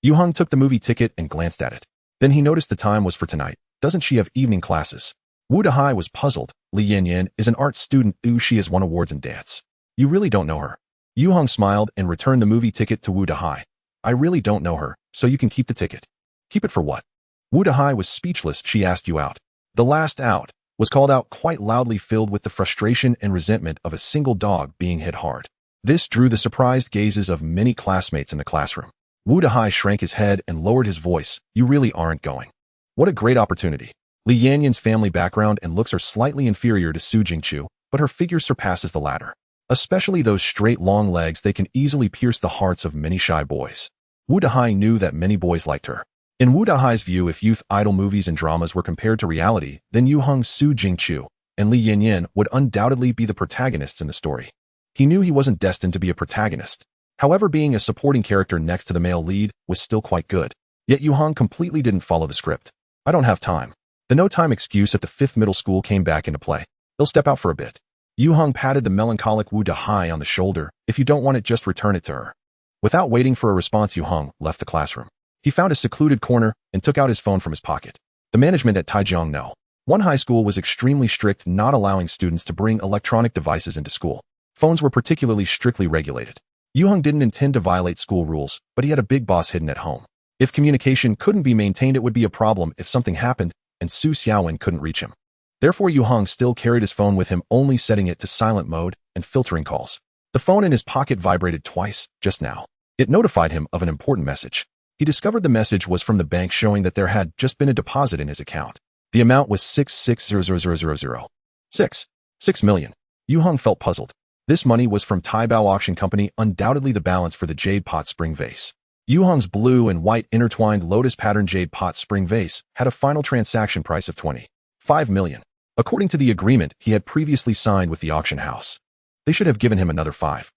Yue Heng took the movie ticket and glanced at it. Then he noticed the time was for tonight. Doesn't she have evening classes? Wu Dahai was puzzled. Li Yinyan is an art student. She has won awards in dance. You really don't know her? Yue Heng smiled and returned the movie ticket to Wu Dahai. I really don't know her, so you can keep the ticket. Keep it for what? Wu Dahai was speechless. She asked you out. The last out was called out quite loudly, filled with the frustration and resentment of a single dog being hit hard. This drew the surprised gazes of many classmates in the classroom. Wu Dahai shrank his head and lowered his voice. You really aren't going. What a great opportunity. Li Yanyan's family background and looks are slightly inferior to Su Jingchu, but her figure surpasses the latter. Especially those straight long legs, they can easily pierce the hearts of many shy boys. Wu Dahai knew that many boys liked her. In Wu Dahai's view, if youth idol movies and dramas were compared to reality, then Yue Heng, Su Jingchu, and Li Yanyan would undoubtedly be the protagonists in the story. He knew he wasn't destined to be a protagonist. However, being a supporting character next to the male lead was still quite good. Yet Yue Heng completely didn't follow the script. I don't have time. The no-time excuse at the 5th middle school came back into play. They'll step out for a bit. Yue Heng patted the melancholic Wu Dahai on the shoulder. If you don't want it, just return it to her. Without waiting for a response, Yue Heng left the classroom. He found a secluded corner and took out his phone from his pocket. The management at Taijiang No. One high school was extremely strict, not allowing students to bring electronic devices into school. Phones were particularly strictly regulated. Yue Heng didn't intend to violate school rules, but he had a big boss hidden at home. If communication couldn't be maintained, it would be a problem if something happened and Su Xiaowen couldn't reach him. Therefore, Yue Heng still carried his phone with him, only setting it to silent mode and filtering calls. The phone in his pocket vibrated twice just now. It notified him of an important message. He discovered the message was from the bank, showing that there had just been a deposit in his account. The amount was 6,600,000. 6 million. Yue Heng felt puzzled. This money was from Taibao Auction Company, undoubtedly the balance for the jade pot spring vase. Yue Heng's blue and white intertwined lotus pattern jade pot spring vase had a final transaction price of 25 million. According to the agreement he had previously signed with the auction house. They should have given him another 5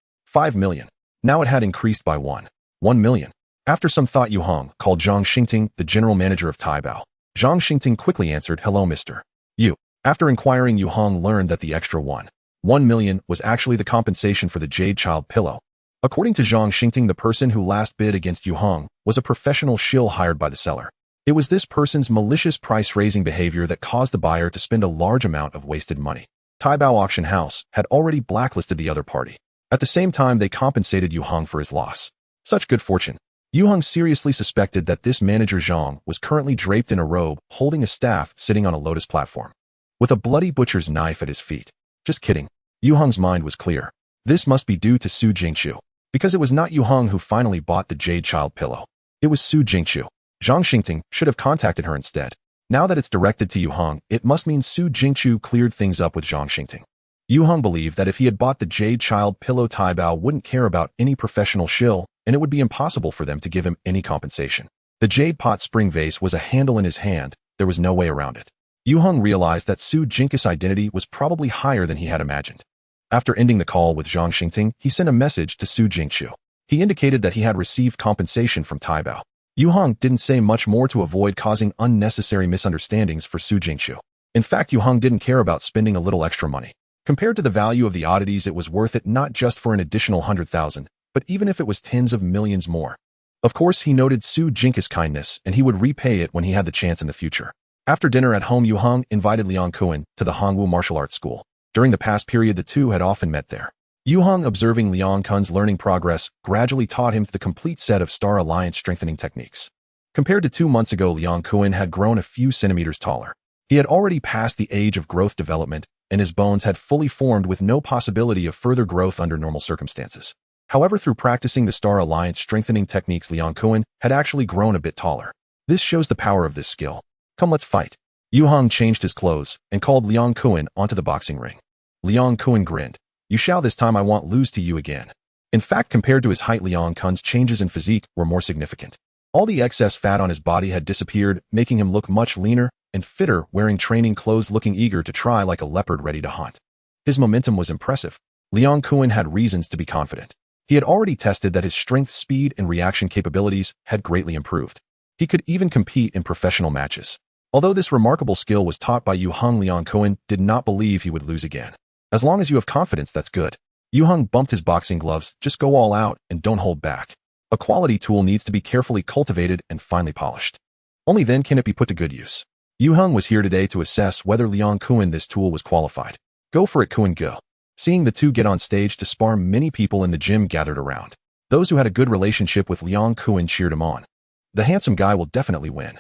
million. Now it had increased by 1 million. After some thought, Yue Heng called Zhang Xingting, the general manager of Taibao. Zhang Xingting quickly answered, hello, Mr. Yu. After inquiring, Yue Heng learned that the extra 1 million was actually the compensation for the jade child pillow. According to Zhang Xingting, the person who last bid against Yue Heng was a professional shill hired by the seller. It was this person's malicious price-raising behavior that caused the buyer to spend a large amount of wasted money. Taibao Auction House had already blacklisted the other party. At the same time, they compensated Yue Heng for his loss. Such good fortune. Yue Heng seriously suspected that this manager Zhang was currently draped in a robe, holding a staff, sitting on a lotus platform, with a bloody butcher's knife at his feet. Just kidding. Yue Heng's mind was clear. This must be due to Su Jingqiu. Because it was not Yue Heng who finally bought the Jade Child pillow. It was Su Jingqiu. Zhang Xingting should have contacted her instead. Now that it's directed to Yue Heng, it must mean Su Jingqiu cleared things up with Zhang Xingting. Yue Heng believed that if he had bought the Jade Child pillow, Taibao wouldn't care about any professional shill, and it would be impossible for them to give him any compensation. The jade pot spring vase was a handle in his hand. There was no way around it. Yue Heng realized that Su Jingqiu's identity was probably higher than he had imagined. After ending the call with Zhang Xingting, he sent a message to Su Jingqiu. He indicated that he had received compensation from Taibao. Yue Heng didn't say much more to avoid causing unnecessary misunderstandings for Su Jingqiu. In fact, Yue Heng didn't care about spending a little extra money. Compared to the value of the oddities, it was worth it not just for an additional 100,000, but even if it was tens of millions more. Of course, he noted Su Jingqiu's kindness, and he would repay it when he had the chance in the future. After dinner at home, Yue Heng invited Liang Kuan to the Hongwu martial arts school. During the past period, the two had often met there. Yue Heng, observing Liang Kun's learning progress, gradually taught him the complete set of Star Alliance strengthening techniques. Compared to 2 months ago, Liang Kuan had grown a few centimeters taller. He had already passed the age of growth development, and his bones had fully formed with no possibility of further growth under normal circumstances. However, through practicing the Star Alliance strengthening techniques, Liang Kuan had actually grown a bit taller. This shows the power of this skill. Come, let's fight. Yue Heng changed his clothes and called Liang Kuan onto the boxing ring. Liang Kuan grinned. You shall, this time I won't lose to you again. In fact, compared to his height, Liang Kun's changes in physique were more significant. All the excess fat on his body had disappeared, making him look much leaner and fitter, wearing training clothes, looking eager to try like a leopard ready to hunt. His momentum was impressive. Liang Kuan had reasons to be confident. He had already tested that his strength, speed, and reaction capabilities had greatly improved. He could even compete in professional matches. Although this remarkable skill was taught by Yue Heng, Liang Kuan did not believe he would lose again. As long as you have confidence, that's good. Yue Heng bumped his boxing gloves. Just go all out and don't hold back. A quality tool needs to be carefully cultivated and finely polished. Only then can it be put to good use. Yue Heng was here today to assess whether Liang Kuan this tool was qualified. Go for it, Kuan, go. Seeing the two get on stage to spar, many people in the gym gathered around. Those who had a good relationship with Liang Kuan cheered him on. The handsome guy will definitely win.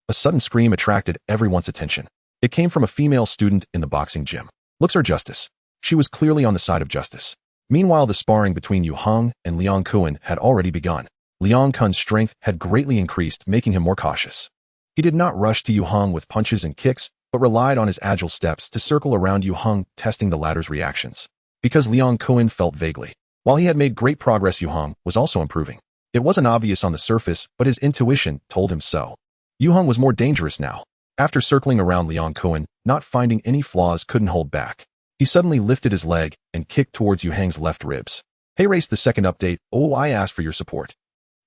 A sudden scream attracted everyone's attention. It came from a female student in the boxing gym. Looks are justice. She was clearly on the side of justice. Meanwhile, the sparring between Yue Heng and Liang Kuan had already begun. Liang Kun's strength had greatly increased, making him more cautious. He did not rush to Yue Heng with punches and kicks, but relied on his agile steps to circle around Yue Heng, testing the latter's reactions. Because Liang Kuan felt vaguely. While he had made great progress, Yue Heng was also improving. It wasn't obvious on the surface, but his intuition told him so. Yue Heng was more dangerous now. After circling around Liang Kuan, not finding any flaws, couldn't hold back. He suddenly lifted his leg and kicked towards Yue Heng's left ribs. Hey, Race, the second update. Oh, I asked for your support.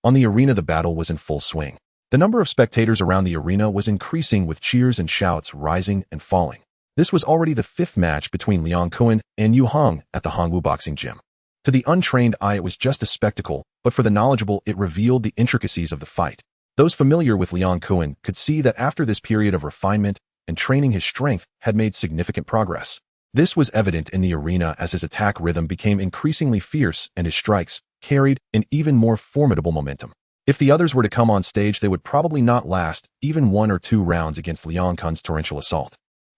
On the arena, the battle was in full swing. The number of spectators around the arena was increasing, with cheers and shouts rising and falling. This was already the 5th match between Liang Kuan and Yue Heng at the Hongwu boxing gym. To the untrained eye, it was just a spectacle, but for the knowledgeable, it revealed the intricacies of the fight. Those familiar with Liang Kuan could see that after this period of refinement and training, his strength had made significant progress. This was evident in the arena as his attack rhythm became increasingly fierce and his strikes carried an even more formidable momentum. If the others were to come on stage, they would probably not last even 1 or 2 rounds against Liang Kun's torrential assault.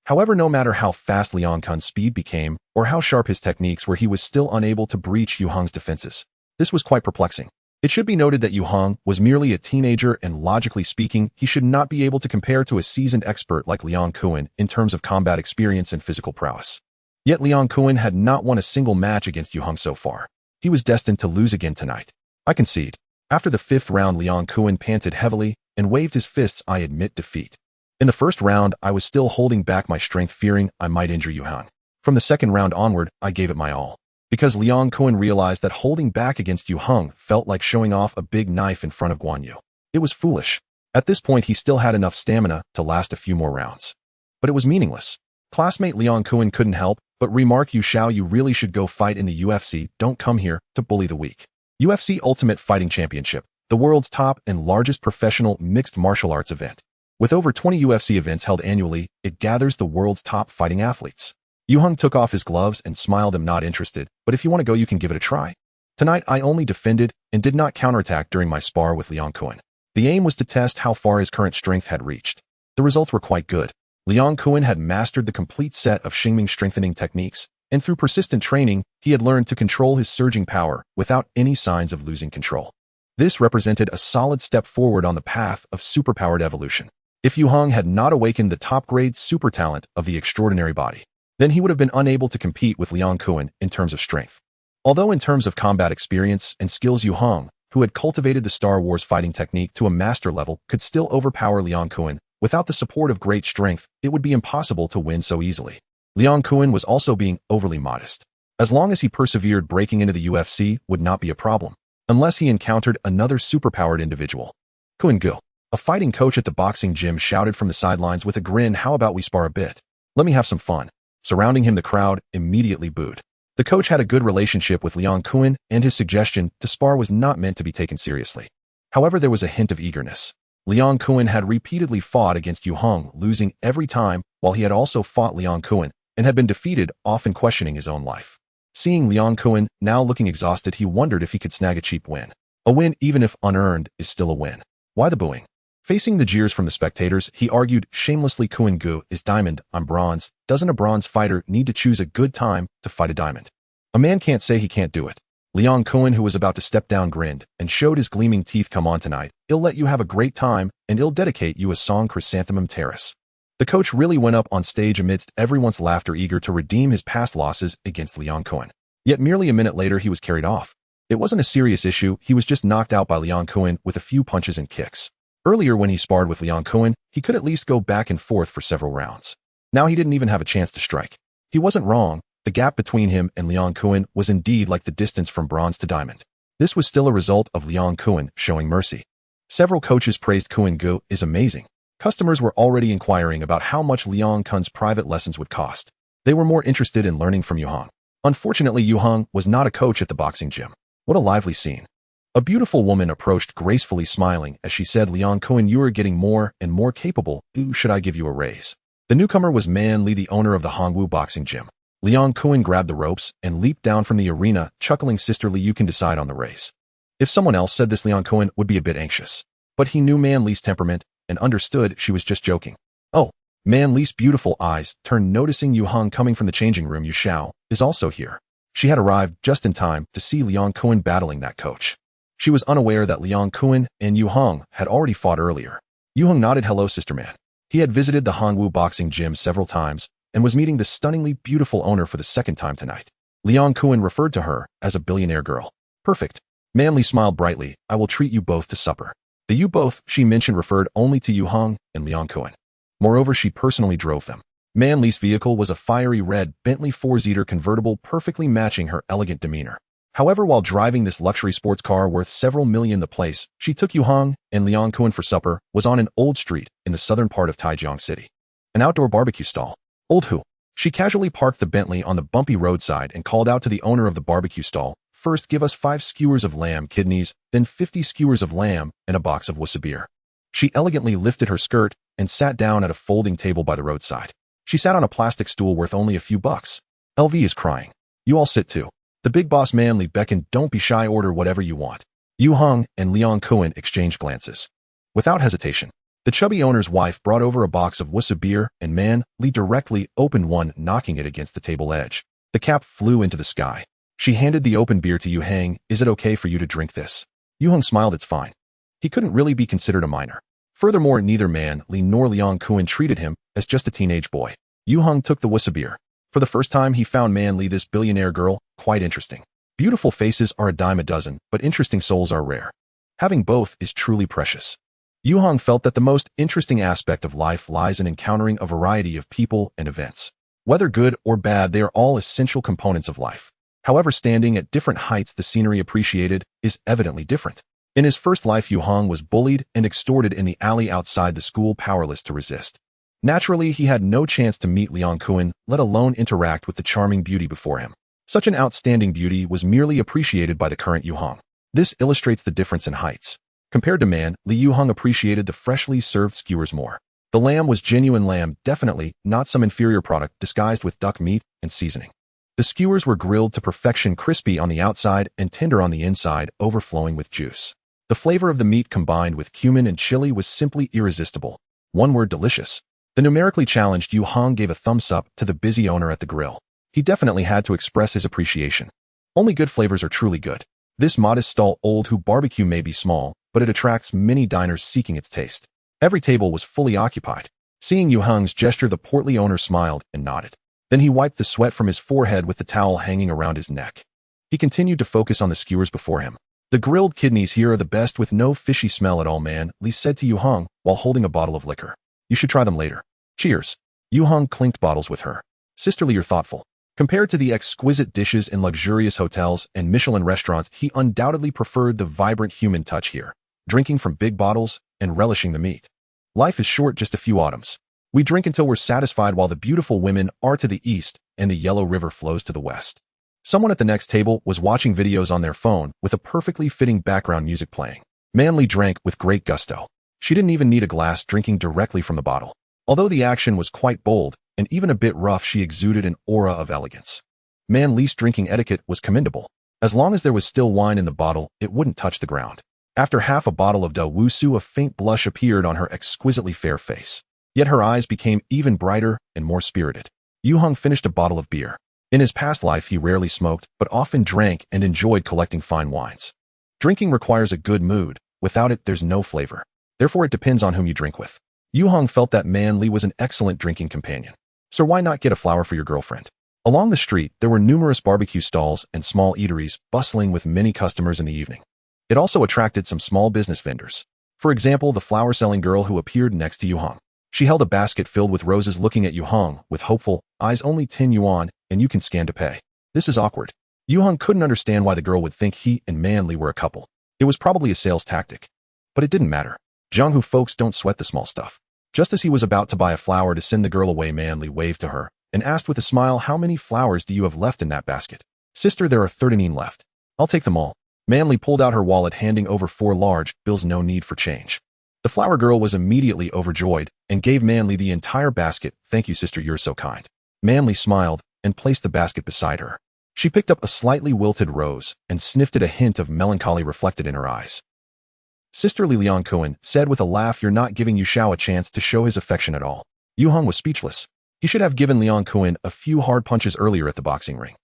However, no matter how fast Liang Kun's speed became or how sharp his techniques were, he was still unable to breach Yue Heng's defenses. This was quite perplexing. It should be noted that Yue Heng was merely a teenager, and logically speaking, he should not be able to compare to a seasoned expert like Liang Kuan in terms of combat experience and physical prowess. Yet Liang Kuan had not won a single match against Yue Heng so far. He was destined to lose again tonight. I concede. After the 5th round, Liang Kuan panted heavily and waved his fists. I admit defeat. In the first round, I was still holding back my strength, fearing I might injure Yue Heng. From the second round onward, I gave it my all. Because Liang Kuan realized that holding back against Yue Heng felt like showing off a big knife in front of Guan Yu. It was foolish. At this point, he still had enough stamina to last a few more rounds. But it was meaningless. Classmate Liang Kuan couldn't help but remark, "You Shao, you really should go fight in the UFC. Don't come here to bully the weak." UFC Ultimate Fighting Championship, the world's top and largest professional mixed martial arts event. With over 20 UFC events held annually, it gathers the world's top fighting athletes. Yue Heng took off his gloves and smiled. "I'm not interested, but if you want to go, you can give it a try." Tonight, I only defended and did not counterattack during my spar with Liang Kuan. The aim was to test how far his current strength had reached. The results were quite good. Liang Kuan had mastered the complete set of Xingming strengthening techniques, and through persistent training, he had learned to control his surging power without any signs of losing control. This represented a solid step forward on the path of superpowered evolution. If Yue Heng had not awakened the top-grade super talent of the extraordinary body, then he would have been unable to compete with Liang Kun in terms of strength. Although in terms of combat experience and skills, Yue Heng, who had cultivated the Star Wars fighting technique to a master level, could still overpower Liang Kun. Without the support of great strength, it would be impossible to win so easily. Liang Kun was also being overly modest. As long as he persevered, breaking into the UFC would not be a problem, unless he encountered another superpowered individual. Kun Gu, a fighting coach at the boxing gym, shouted from the sidelines with a grin, "How about we spar a bit? Let me have some fun." Surrounding him, the crowd immediately booed. The coach had a good relationship with Liang Kun, and his suggestion to spar was not meant to be taken seriously. However, there was a hint of eagerness. Liang Kun had repeatedly fought against Yue Heng, losing every time, while he had also fought Liang Kun and had been defeated, often questioning his own life. Seeing Liang Kun now looking exhausted, he wondered if he could snag a cheap win. A win, even if unearned, is still a win. Why the booing? Facing the jeers from the spectators, he argued shamelessly, "Kun Gu is diamond, I'm bronze. Doesn't a bronze fighter need to choose a good time to fight a diamond? A man can't say he can't do it." Liang Kun, who was about to step down, grinned and showed his gleaming teeth. "Come on tonight. I'll let you have a great time, and I'll dedicate you a song, Chrysanthemum Terrace." The coach really went up on stage amidst everyone's laughter, eager to redeem his past losses against Liang Kun. Yet merely a minute later, he was carried off. It wasn't a serious issue, he was just knocked out by Liang Kun with a few punches and kicks. Earlier, when he sparred with Liang Kun, he could at least go back and forth for several rounds. Now he didn't even have a chance to strike. He wasn't wrong. The gap between him and Liang Kun was indeed like the distance from bronze to diamond. This was still a result of Liang Kun showing mercy. Several coaches praised Kun Gu is amazing. Customers were already inquiring about how much Liang Kun's private lessons would cost. They were more interested in learning from Yue Heng. Unfortunately, Yue Heng was not a coach at the boxing gym. What a lively scene. A beautiful woman approached, gracefully smiling as she said, "Liang Kun, you are getting more and more capable. Ooh, should I give you a raise?" The newcomer was Man Li, the owner of the Hongwu boxing gym. Liang Kun grabbed the ropes and leaped down from the arena, chuckling, "Sister Li, you can decide on the raise." If someone else said this, Liang Kun would be a bit anxious. But he knew Man Li's temperament and understood she was just joking. Oh, Man Li's beautiful eyes turned, noticing Yue Heng coming from the changing room. "Yu Xiao is also here." She had arrived just in time to see Liang Kun battling that coach. She was unaware that Liang Kun and Yue Heng had already fought earlier. Yue Heng nodded. "Hello, Sister Man." He had visited the Hongwu boxing gym several times and was meeting the stunningly beautiful owner for the second time tonight. Liang Kun referred to her as a billionaire girl. "Perfect." Man Li smiled brightly. "I will treat you both to supper." The "you both" she mentioned referred only to Yue Heng and Liang Kun. Moreover, she personally drove them. Man Li's vehicle was a fiery red Bentley 4-seater convertible, perfectly matching her elegant demeanor. However, while driving this luxury sports car worth several million, the place she took Yue Heng and Liang Kun for supper was on an old street in the southern part of Taijiang City. An outdoor barbecue stall. "Old who?" She casually parked the Bentley on the bumpy roadside and called out to the owner of the barbecue stall, "First, give us 5 skewers of lamb kidneys, then 50 skewers of lamb, and a box of wusa beer." She elegantly lifted her skirt and sat down at a folding table by the roadside. She sat on a plastic stool worth only a few bucks. "LV is crying. You all sit too." The big boss Man Li beckoned. "Don't be shy, order whatever you want." Yue Heng and Liang Kun exchanged glances. Without hesitation, the chubby owner's wife brought over a box of wusa beer, and Man Li directly opened one, knocking it against the table edge. The cap flew into the sky. She handed the open beer to Yue Heng. "Is it okay for you to drink this?" Yue Heng smiled. "It's fine." He couldn't really be considered a minor. Furthermore, neither Man Li nor Liang Kun treated him as just a teenage boy. Yue Heng took the wusa beer. For the first time, he found Man Li, this billionaire girl, quite interesting. Beautiful faces are a dime a dozen, but interesting souls are rare. Having both is truly precious. Yue Heng felt that the most interesting aspect of life lies in encountering a variety of people and events. Whether good or bad, they are all essential components of life. However, standing at different heights, the scenery appreciated is evidently different. In his first life, Yue Heng was bullied and extorted in the alley outside the school, powerless to resist. Naturally, he had no chance to meet Liang Kun, let alone interact with the charming beauty before him. Such an outstanding beauty was merely appreciated by the current Yue Heng. This illustrates the difference in heights. Compared to Man, Yue Heng appreciated the freshly served skewers more. The lamb was genuine lamb, definitely not some inferior product disguised with duck meat and seasoning. The skewers were grilled to perfection, crispy on the outside and tender on the inside, overflowing with juice. The flavor of the meat combined with cumin and chili was simply irresistible. One word: delicious. The numerically challenged Yue Heng gave a thumbs up to the busy owner at the grill. He definitely had to express his appreciation. Only good flavors are truly good. This modest stall Old Who barbecue may be small, but it attracts many diners seeking its taste. Every table was fully occupied. Seeing Yue Heng's gesture, the portly owner smiled and nodded. Then he wiped the sweat from his forehead with the towel hanging around his neck. He continued to focus on the skewers before him. The grilled kidneys here are the best with no fishy smell at all, man, Li said to Yue Heng while holding a bottle of liquor. You should try them later. Cheers. Yue Heng clinked bottles with her. Sisterly, you're thoughtful. Compared to the exquisite dishes in luxurious hotels and Michelin restaurants, he undoubtedly preferred the vibrant human touch here, drinking from big bottles and relishing the meat. Life is short, just a few autumns. We drink until we're satisfied while the beautiful women are to the east and the Yellow River flows to the west. Someone at the next table was watching videos on their phone with a perfectly fitting background music playing. Manly drank with great gusto. She didn't even need a glass, drinking directly from the bottle. Although the action was quite bold and even a bit rough, she exuded an aura of elegance. Manly's drinking etiquette was commendable. As long as there was still wine in the bottle, it wouldn't touch the ground. After half a bottle of Da Wusu, a faint blush appeared on her exquisitely fair face. Yet her eyes became even brighter and more spirited. Yue Heng finished a bottle of beer. In his past life, he rarely smoked, but often drank and enjoyed collecting fine wines. Drinking requires a good mood. Without it, there's no flavor. Therefore, it depends on whom you drink with. Yue Heng felt that Manly was an excellent drinking companion. So why not get a flower for your girlfriend? Along the street, there were numerous barbecue stalls and small eateries bustling with many customers in the evening. It also attracted some small business vendors. For example, the flower-selling girl who appeared next to Yue Heng. She held a basket filled with roses, looking at Yue Heng with hopeful eyes. Only 10 yuan, and you can scan to pay. This is awkward. Yue Heng couldn't understand why the girl would think he and Manly were a couple. It was probably a sales tactic. But it didn't matter. Jianghu folks don't sweat the small stuff. Just as he was about to buy a flower to send the girl away, Manly waved to her and asked with a smile, how many flowers do you have left in that basket? Sister, there are 39 left. I'll take them all. Manly pulled out her wallet, handing over 4 large bills. No need for change. The flower girl was immediately overjoyed and gave Manly the entire basket. Thank you, sister, you're so kind. Manly smiled and placed the basket beside her. She picked up a slightly wilted rose and sniffed at a hint of melancholy reflected in her eyes. Sister Liang Kuan said with a laugh, you're not giving Yu Xiao a chance to show his affection at all. Yue Heng was speechless. He should have given Liang Kuan a few hard punches earlier at the boxing ring.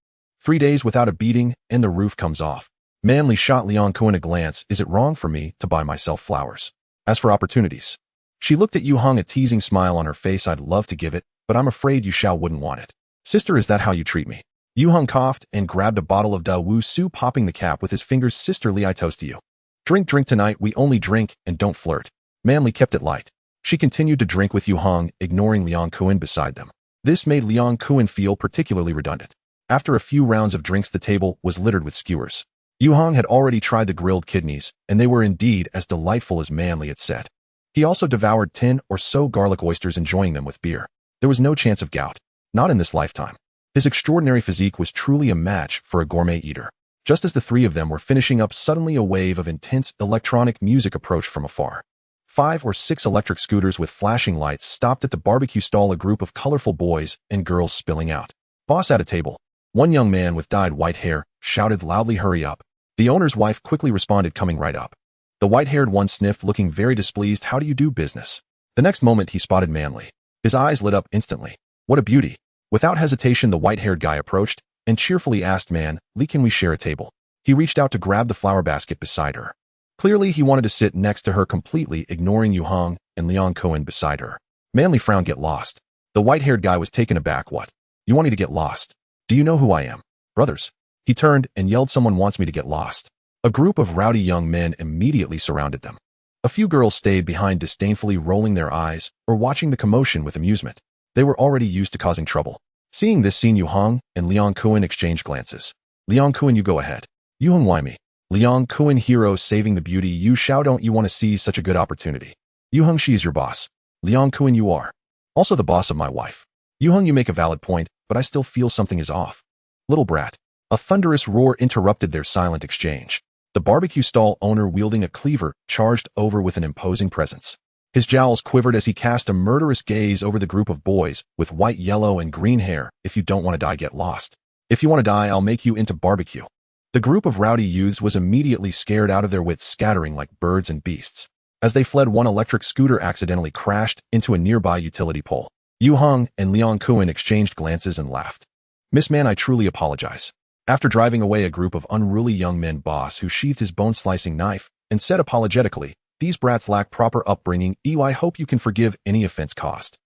3 days without a beating and the roof comes off. Manly shot Liang Kuan a glance. Is it wrong for me to buy myself flowers? As for opportunities, she looked at Yue Heng, a teasing smile on her face. I'd love to give it, but I'm afraid Yu Xiao wouldn't want it. Sister, is that how you treat me? Yue Heng coughed and grabbed a bottle of Da Wusu, popping the cap with his fingers. Sister Li, I toast to you. Drink tonight. We only drink and don't flirt. Manly kept it light. She continued to drink with Yue Heng, ignoring Liang Kuan beside them. This made Liang Kuan feel particularly redundant. After a few rounds of drinks, the table was littered with skewers. Yue Heng had already tried the grilled kidneys, and they were indeed as delightful as Manly had said. He also devoured 10 or so garlic oysters, enjoying them with beer. There was no chance of gout. Not in this lifetime. His extraordinary physique was truly a match for a gourmet eater. Just as the 3 of them were finishing up, suddenly a wave of intense electronic music approached from afar. 5 or 6 electric scooters with flashing lights stopped at the barbecue stall, a group of colorful boys and girls spilling out. Boss at a table. One young man with dyed white hair shouted loudly, hurry up. The owner's wife quickly responded, coming right up. The white-haired one sniffed, looking very displeased. How do you do business? The next moment he spotted Manly. His eyes lit up instantly. What a beauty. Without hesitation, the white-haired guy approached and cheerfully asked, Man, Li, can we share a table? He reached out to grab the flower basket beside her. Clearly, he wanted to sit next to her, completely ignoring Yue Heng and Liang Kuan beside her. Manly frowned. Get lost. The white-haired guy was taken aback. What? You want me to get lost? Do you know who I am? Brothers. He turned and yelled, someone wants me to get lost. A group of rowdy young men immediately surrounded them. A few girls stayed behind, disdainfully rolling their eyes or watching the commotion with amusement. They were already used to causing trouble. Seeing this scene, Yue Heng and Liang Kuan exchanged glances. Liang Kuan, you go ahead. Yue Heng, why me? Liang Kuan, hero saving the beauty. Yu Xiao, don't you want to see such a good opportunity? Yue Heng, she is your boss. Liang Kuan, you are also the boss of my wife. Yue Heng, you make a valid point, but I still feel something is off. Little brat. A thunderous roar interrupted their silent exchange. The barbecue stall owner, wielding a cleaver, charged over with an imposing presence. His jowls quivered as he cast a murderous gaze over the group of boys with white, yellow, and green hair. If you don't want to die, get lost. If you want to die, I'll make you into barbecue. The group of rowdy youths was immediately scared out of their wits, scattering like birds and beasts. As they fled, one electric scooter accidentally crashed into a nearby utility pole. Yue Heng and Liang Kuan exchanged glances and laughed. Miss Man, I truly apologize. After driving away a group of unruly young men, boss who sheathed his bone-slicing knife and said apologetically, these brats lack proper upbringing. I hope you can forgive any offense caused.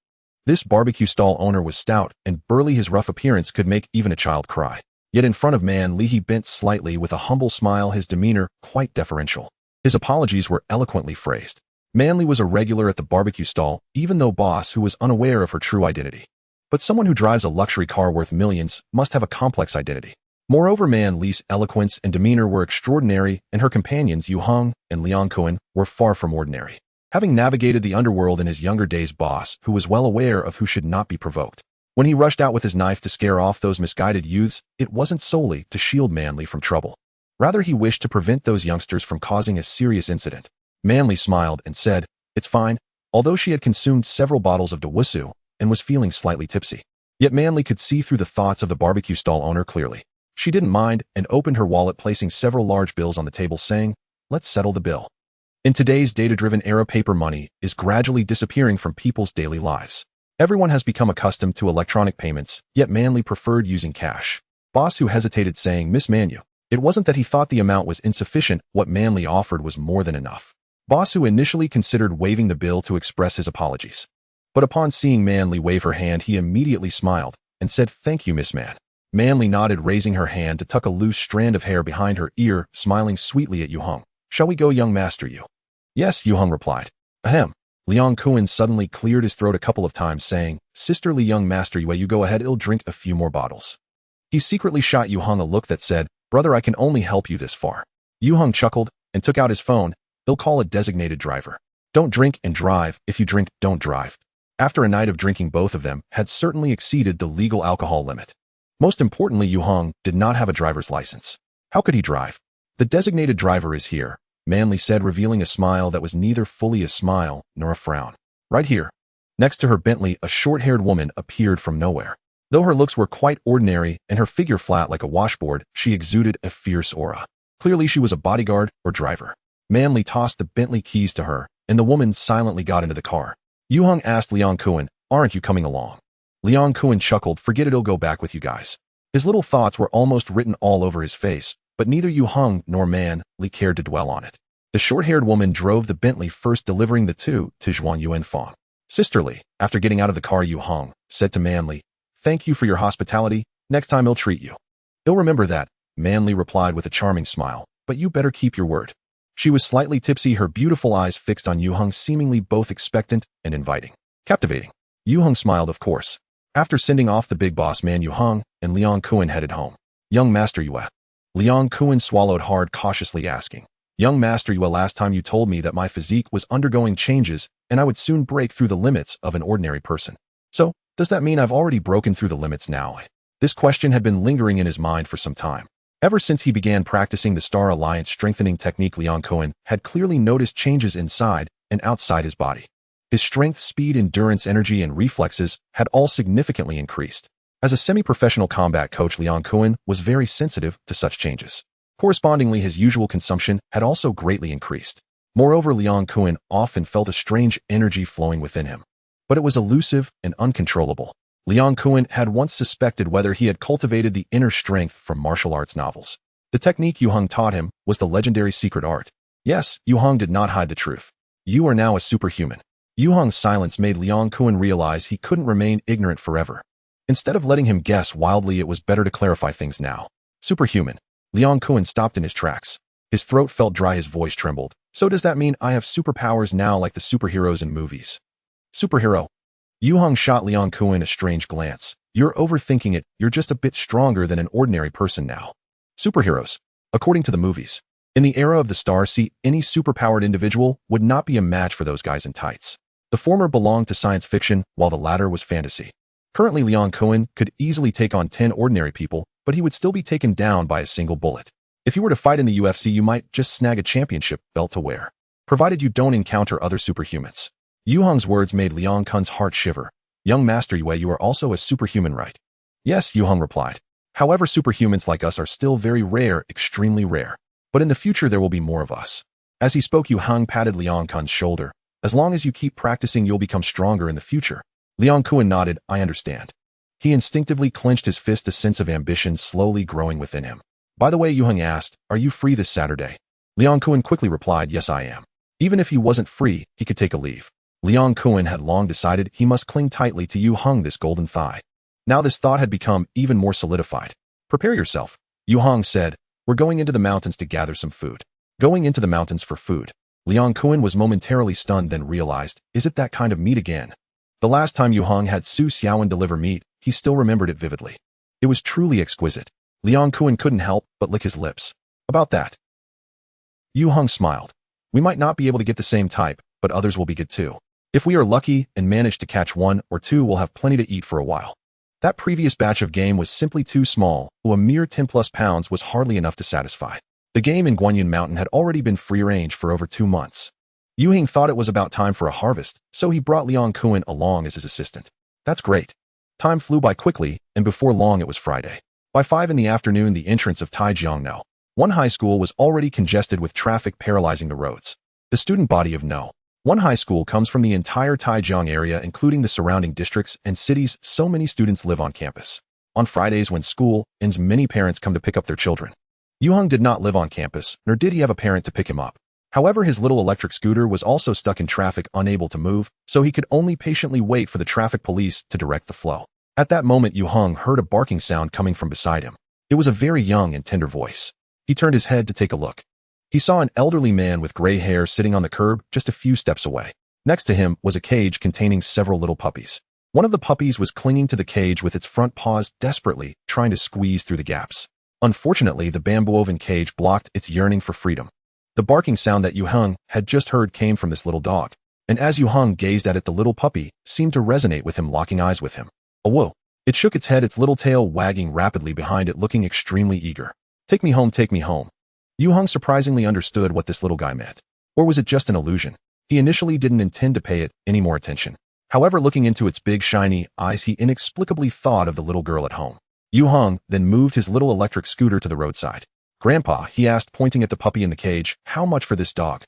This barbecue stall owner was stout and burly. His rough appearance could make even a child cry. Yet in front of Man Li he bent slightly with a humble smile, his demeanor quite deferential. His apologies were eloquently phrased. Man Li was a regular at the barbecue stall, even though boss who was unaware of her true identity. But someone who drives a luxury car worth millions must have a complex identity. Moreover, Man Li's eloquence and demeanor were extraordinary, and her companions Yue Heng and Liang Kuan were far from ordinary. Having navigated the underworld in his younger days, boss who was well aware of who should not be provoked. When he rushed out with his knife to scare off those misguided youths, it wasn't solely to shield Man Li from trouble. Rather, he wished to prevent those youngsters from causing a serious incident. Man Li smiled and said, "It's fine," although she had consumed several bottles of Dawusu and was feeling slightly tipsy. Yet Man Li could see through the thoughts of the barbecue stall owner clearly. She didn't mind and opened her wallet, placing several large bills on the table, saying, "Let's settle the bill." In today's data-driven era, paper money is gradually disappearing from people's daily lives. Everyone has become accustomed to electronic payments, yet Man Li preferred using cash. Boss who hesitated, saying, "Miss Manu." It wasn't that he thought the amount was insufficient, what Man Li offered was more than enough. Boss who initially considered waiving the bill to express his apologies. But upon seeing Man Li wave her hand, he immediately smiled and said, "Thank you, Miss Man." Man Li nodded, raising her hand to tuck a loose strand of hair behind her ear, smiling sweetly at Yue Heng. "Shall we go, young master Yue?" "Yes," Yue Heng replied. "Ahem." Liang Kuan suddenly cleared his throat a couple of times, saying, "Sisterly young master Yue, you go ahead, I'll drink a few more bottles." He secretly shot Yue Heng a look that said, "Brother, I can only help you this far." Yue Heng chuckled and took out his phone. "They'll call a designated driver. Don't drink and drive. If you drink, don't drive." After a night of drinking, both of them had certainly exceeded the legal alcohol limit. Most importantly, Yue Heng did not have a driver's license. How could he drive? "The designated driver is here," Man Li said, revealing a smile that was neither fully a smile nor a frown. "Right here." Next to her Bentley, a short-haired woman appeared from nowhere. Though her looks were quite ordinary and her figure flat like a washboard, she exuded a fierce aura. Clearly she was a bodyguard or driver. Man Li tossed the Bentley keys to her, and the woman silently got into the car. Yue Heng asked Liang Kuan, "Aren't you coming along?" Liang Kuan chuckled, "Forget it, I'll go back with you guys." His little thoughts were almost written all over his face, but neither Yue Heng nor Man Li cared to dwell on it. The short-haired woman drove the Bentley first, delivering the two to Zhuan Yuanfang. "Sisterly," after getting out of the car, Yue Heng said to Man Li, "Thank you for your hospitality. Next time I'll treat you." "I'll remember that," Man Li replied with a charming smile, "but you better keep your word." She was slightly tipsy, her beautiful eyes fixed on Yue Heng, seemingly both expectant and inviting. Captivating. Yue Heng smiled, of course. After sending off the big boss man, Yue Heng and Liang Kuan headed home. "Young Master Yue." Liang Kuan swallowed hard, cautiously asking, "Young Master Yue, last time you told me that my physique was undergoing changes and I would soon break through the limits of an ordinary person. So, does that mean I've already broken through the limits now?" This question had been lingering in his mind for some time. Ever since he began practicing the Star Alliance strengthening technique, Liang Kuan had clearly noticed changes inside and outside his body. His strength, speed, endurance, energy, and reflexes had all significantly increased. As a semi-professional combat coach, Liang Kuan was very sensitive to such changes. Correspondingly, his usual consumption had also greatly increased. Moreover, Liang Kuan often felt a strange energy flowing within him. But it was elusive and uncontrollable. Liang Kuan had once suspected whether he had cultivated the inner strength from martial arts novels. The technique Yue Heng taught him was the legendary secret art. Yes, Yue Heng did not hide the truth. "You are now a superhuman." Yue Heng's silence made Liang Kuan realize he couldn't remain ignorant forever. Instead of letting him guess wildly, it was better to clarify things now. "Superhuman." Liang Kuan stopped in his tracks. His throat felt dry, his voice trembled. "So does that mean I have superpowers now, like the superheroes in movies?" "Superhero?" Yue Heng shot Liang Kuan a strange glance. "You're overthinking it. You're just a bit stronger than an ordinary person now." "Superheroes?" "According to the movies. In the era of the Star Sea, any superpowered individual would not be a match for those guys in tights. The former belonged to science fiction, while the latter was fantasy. Currently, Liang Kuan could easily take on 10 ordinary people, but he would still be taken down by a single bullet. If you were to fight in the UFC, you might just snag a championship belt to wear, provided you don't encounter other superhumans. Yue Heng's words made Liang Kuan's heart shiver. "Young Master Yue, you are also a superhuman, right?" "Yes," Yue Heng replied. "However, superhumans like us are still very rare, extremely rare. But in the future, there will be more of us." As he spoke, Yue Heng patted Liang Kuan's shoulder. "As long as you keep practicing, you'll become stronger in the future." Liang Kuan nodded, "I understand." He instinctively clenched his fist, a sense of ambition slowly growing within him. By the way, Yue Heng asked, "Are you free this Saturday?" Liang Kuan quickly replied, "Yes, I am." Even if he wasn't free, he could take a leave. Liang Kuan had long decided he must cling tightly to Yue Heng, this golden thigh. Now this thought had become even more solidified. "Prepare yourself," Yue Heng said. "We're going into the mountains to gather some food." Going into the mountains for food. Liang Kuan was momentarily stunned, then realized, is it that kind of meat again? The last time Yue Heng had Su Xiaowen deliver meat, he still remembered it vividly. It was truly exquisite. Liang Kuan couldn't help but lick his lips. About that. Yue Heng smiled. "We might not be able to get the same type, but others will be good too. If we are lucky and manage to catch one or two, we'll have plenty to eat for a while." That previous batch of game was simply too small, a mere 10+ pounds was hardly enough to satisfy. The game in Guanyin Mountain had already been free-range for over 2 months. Yue Heng thought it was about time for a harvest, so he brought Liang Kuan along as his assistant. That's great. Time flew by quickly, and before long it was Friday. By 5 in the afternoon, the entrance of Taijiang No. 1 high school was already congested with traffic paralyzing the roads. The student body of No. 1 high school comes from the entire Taijiang area, including the surrounding districts and cities. So many students live on campus. On Fridays when school ends, many parents come to pick up their children. Yue Heng did not live on campus, nor did he have a parent to pick him up. However, his little electric scooter was also stuck in traffic, unable to move, so he could only patiently wait for the traffic police to direct the flow. At that moment, Yue Heng heard a barking sound coming from beside him. It was a very young and tender voice. He turned his head to take a look. He saw an elderly man with gray hair sitting on the curb just a few steps away. Next to him was a cage containing several little puppies. One of the puppies was clinging to the cage with its front paws, desperately trying to squeeze through the gaps. Unfortunately, the bamboo-woven cage blocked its yearning for freedom. The barking sound that Yue Heng had just heard came from this little dog, and as Yue Heng gazed at it, the little puppy seemed to resonate with him, locking eyes with him. Whoa! It shook its head, its little tail wagging rapidly behind it, looking extremely eager. "Take me home, take me home." Yue Heng surprisingly understood what this little guy meant. Or was it just an illusion? He initially didn't intend to pay it any more attention. However, looking into its big shiny eyes, he inexplicably thought of the little girl at home. Yue Heng then moved his little electric scooter to the roadside. "Grandpa," he asked, pointing at the puppy in the cage, "how much for this dog?"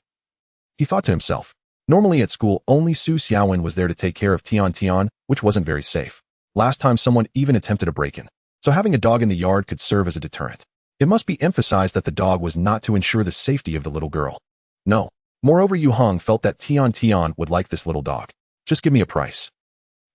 He thought to himself. Normally at school, only Su Xiaowen was there to take care of Tian, which wasn't very safe. Last time someone even attempted a break-in, so having a dog in the yard could serve as a deterrent. It must be emphasized that the dog was not to ensure the safety of the little girl. No. Moreover, Yue Heng felt that Tian would like this little dog. "Just give me a price."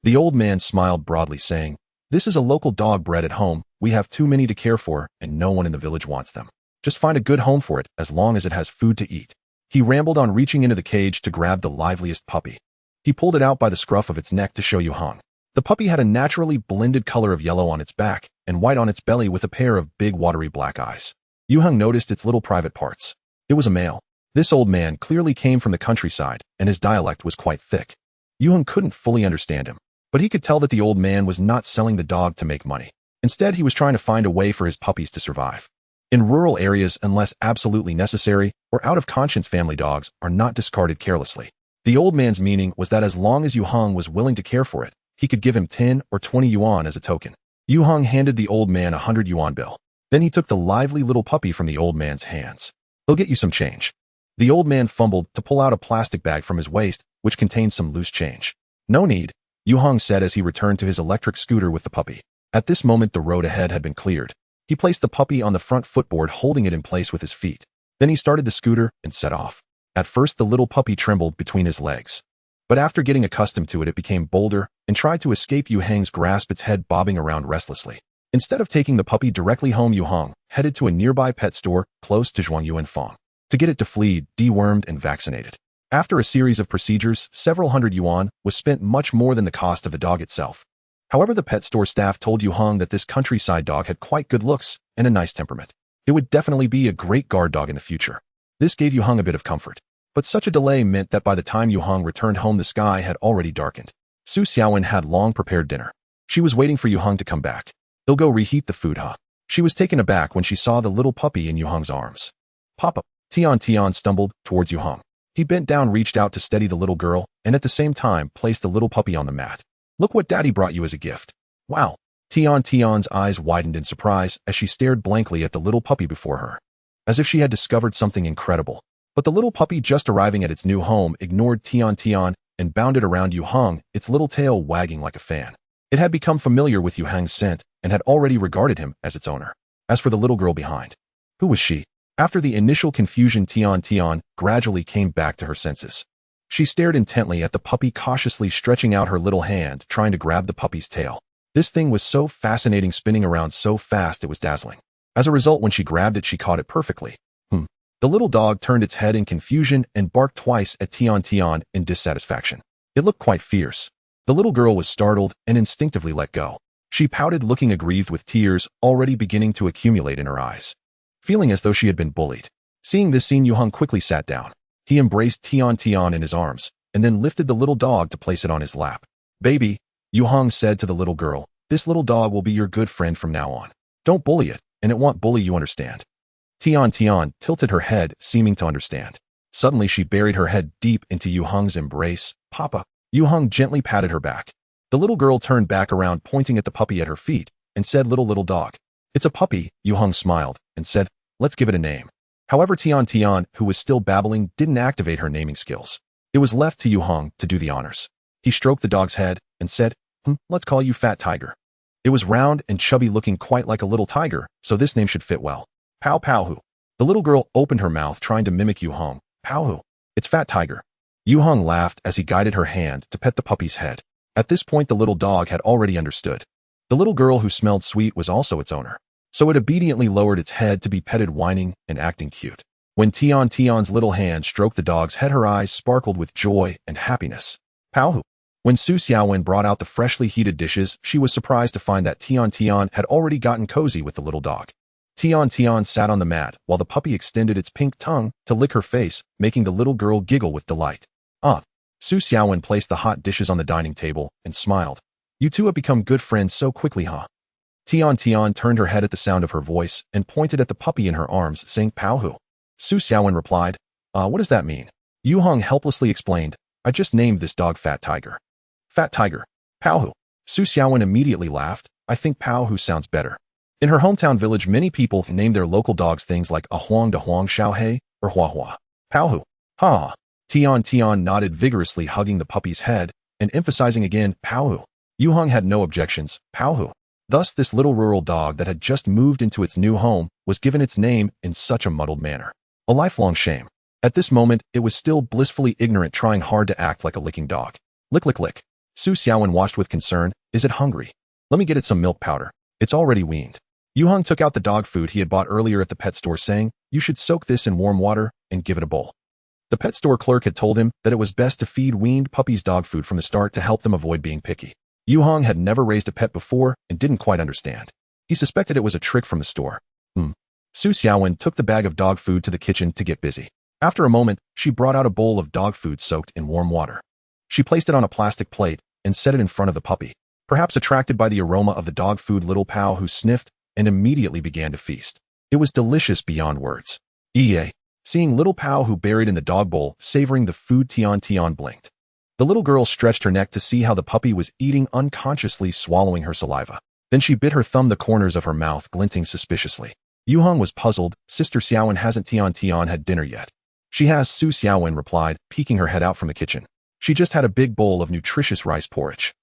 The old man smiled broadly, saying, "This is a local dog bred at home. We have too many to care for, and no one in the village wants them. Just find a good home for it, as long as it has food to eat." He rambled on, reaching into the cage to grab the liveliest puppy. He pulled it out by the scruff of its neck to show Yue Heng. The puppy had a naturally blended color of yellow on its back and white on its belly, with a pair of big watery black eyes. Yue Heng noticed its little private parts. It was a male. This old man clearly came from the countryside, and his dialect was quite thick. Yue Heng couldn't fully understand him, but he could tell that the old man was not selling the dog to make money. Instead, he was trying to find a way for his puppies to survive. In rural areas, unless absolutely necessary or out of conscience, family dogs are not discarded carelessly. The old man's meaning was that as long as Yue Heng was willing to care for it, he could give him 10 or 20 yuan as a token. Yue Heng handed the old man a 100 yuan bill. Then he took the lively little puppy from the old man's hands. "He'll get you some change." The old man fumbled to pull out a plastic bag from his waist, which contained some loose change. "No need," Yue Heng said as he returned to his electric scooter with the puppy. At this moment, the road ahead had been cleared. He placed the puppy on the front footboard, holding it in place with his feet. Then he started the scooter and set off. At first, the little puppy trembled between his legs. But after getting accustomed to it, it became bolder and tried to escape Yue Heng's grasp, its head bobbing around restlessly. Instead of taking the puppy directly home, Yue Heng headed to a nearby pet store close to Zhuangyuanfang to get it defleed, dewormed, and vaccinated. After a series of procedures, several hundred yuan was spent, much more than the cost of the dog itself. However, the pet store staff told Yue Heng that this countryside dog had quite good looks and a nice temperament. It would definitely be a great guard dog in the future. This gave Yue Heng a bit of comfort. But such a delay meant that by the time Yue Heng returned home, the sky had already darkened. Su Xiaowen had long prepared dinner. She was waiting for Yue Heng to come back. "They'll go reheat the food, huh?" She was taken aback when she saw the little puppy in Yue Heng's arms. "Papa." Tian stumbled towards Yue Heng. He bent down, reached out to steady the little girl, and at the same time placed the little puppy on the mat. "Look what Daddy brought you as a gift." "Wow." Tian's eyes widened in surprise as she stared blankly at the little puppy before her, as if she had discovered something incredible. But the little puppy, just arriving at its new home, ignored Tian and bounded around Yue Heng, its little tail wagging like a fan. It had become familiar with Yue Heng's scent and had already regarded him as its owner. As for the little girl behind, who was she? After the initial confusion, Tian gradually came back to her senses. She stared intently at the puppy, cautiously stretching out her little hand, trying to grab the puppy's tail. This thing was so fascinating, spinning around so fast it was dazzling. As a result, when she grabbed it, she caught it perfectly. The little dog turned its head in confusion and barked twice at Tian in dissatisfaction. It looked quite fierce. The little girl was startled and instinctively let go. She pouted, looking aggrieved, with tears already beginning to accumulate in her eyes, feeling as though she had been bullied. Seeing this scene, Yue Heng quickly sat down. He embraced Tian in his arms and then lifted the little dog to place it on his lap. "Baby," Yue Heng said to the little girl, "this little dog will be your good friend from now on. Don't bully it, and it won't bully you, understand?" Tian tilted her head, seeming to understand. Suddenly, she buried her head deep into Yue Heng's embrace. "Papa." Yue Heng gently patted her back. The little girl turned back around, pointing at the puppy at her feet, and said, "Little dog." "It's a puppy," Yue Heng smiled and said, "Let's give it a name." However, Tian, who was still babbling, didn't activate her naming skills. It was left to Yue Heng to do the honors. He stroked the dog's head and said, "Let's call you Fat Tiger." It was round and chubby, looking quite like a little tiger, so this name should fit well. Pow. The little girl opened her mouth, trying to mimic Yue Heng. "Pow. It's Fat Tiger." Yue Heng laughed as he guided her hand to pet the puppy's head. At this point, the little dog had already understood. The little girl who smelled sweet was also its owner, so it obediently lowered its head to be petted, whining and acting cute. When Tian's little hand stroked the dog's head, her eyes sparkled with joy and happiness. Pow. When Su Xiaowen brought out the freshly heated dishes, she was surprised to find that Tian had already gotten cozy with the little dog. Tian sat on the mat while the puppy extended its pink tongue to lick her face, making the little girl giggle with delight. Su Xiaowen placed the hot dishes on the dining table and smiled. "You two have become good friends so quickly, huh?" Tian turned her head at the sound of her voice and pointed at the puppy in her arms, saying, "Pow." Su Xiaowen replied, "What does that mean?" Yue Heng helplessly explained, "I just named this dog Fat Tiger." "Fat Tiger. Pow." Su Xiaowen immediately laughed. "I think Pow sounds better." In her hometown village, many people named their local dogs things like Ahuang de Huang Xiaohei or Hua. Pow. Ha. Tian nodded vigorously, hugging the puppy's head and emphasizing again, "Pow." Yue Heng had no objections. Pow. Thus, this little rural dog that had just moved into its new home was given its name in such a muddled manner. A lifelong shame. At this moment, it was still blissfully ignorant, trying hard to act like a licking dog. Lick. Su Xiaowen watched with concern. "Is it hungry? Let me get it some milk powder. It's already weaned." Yue Heng took out the dog food he had bought earlier at the pet store, saying, "You should soak this in warm water and give it a bowl." The pet store clerk had told him that it was best to feed weaned puppies dog food from the start to help them avoid being picky. Yue Heng had never raised a pet before and didn't quite understand. He suspected it was a trick from the store. Su Xiaowen took the bag of dog food to the kitchen to get busy. After a moment, she brought out a bowl of dog food soaked in warm water. She placed it on a plastic plate and set it in front of the puppy. Perhaps attracted by the aroma of the dog food, little Pow sniffed and immediately began to feast. It was delicious beyond words. Seeing little Pow buried in the dog bowl, savoring the food, Tian blinked. The little girl stretched her neck to see how the puppy was eating, unconsciously swallowing her saliva. Then she bit her thumb, the corners of her mouth glinting suspiciously. Yue Heng was puzzled. "Sister Xiaowen, hasn't Tian had dinner yet?" "She has," Su Xiaowen replied, peeking her head out from the kitchen. "She just had a big bowl of nutritious rice porridge."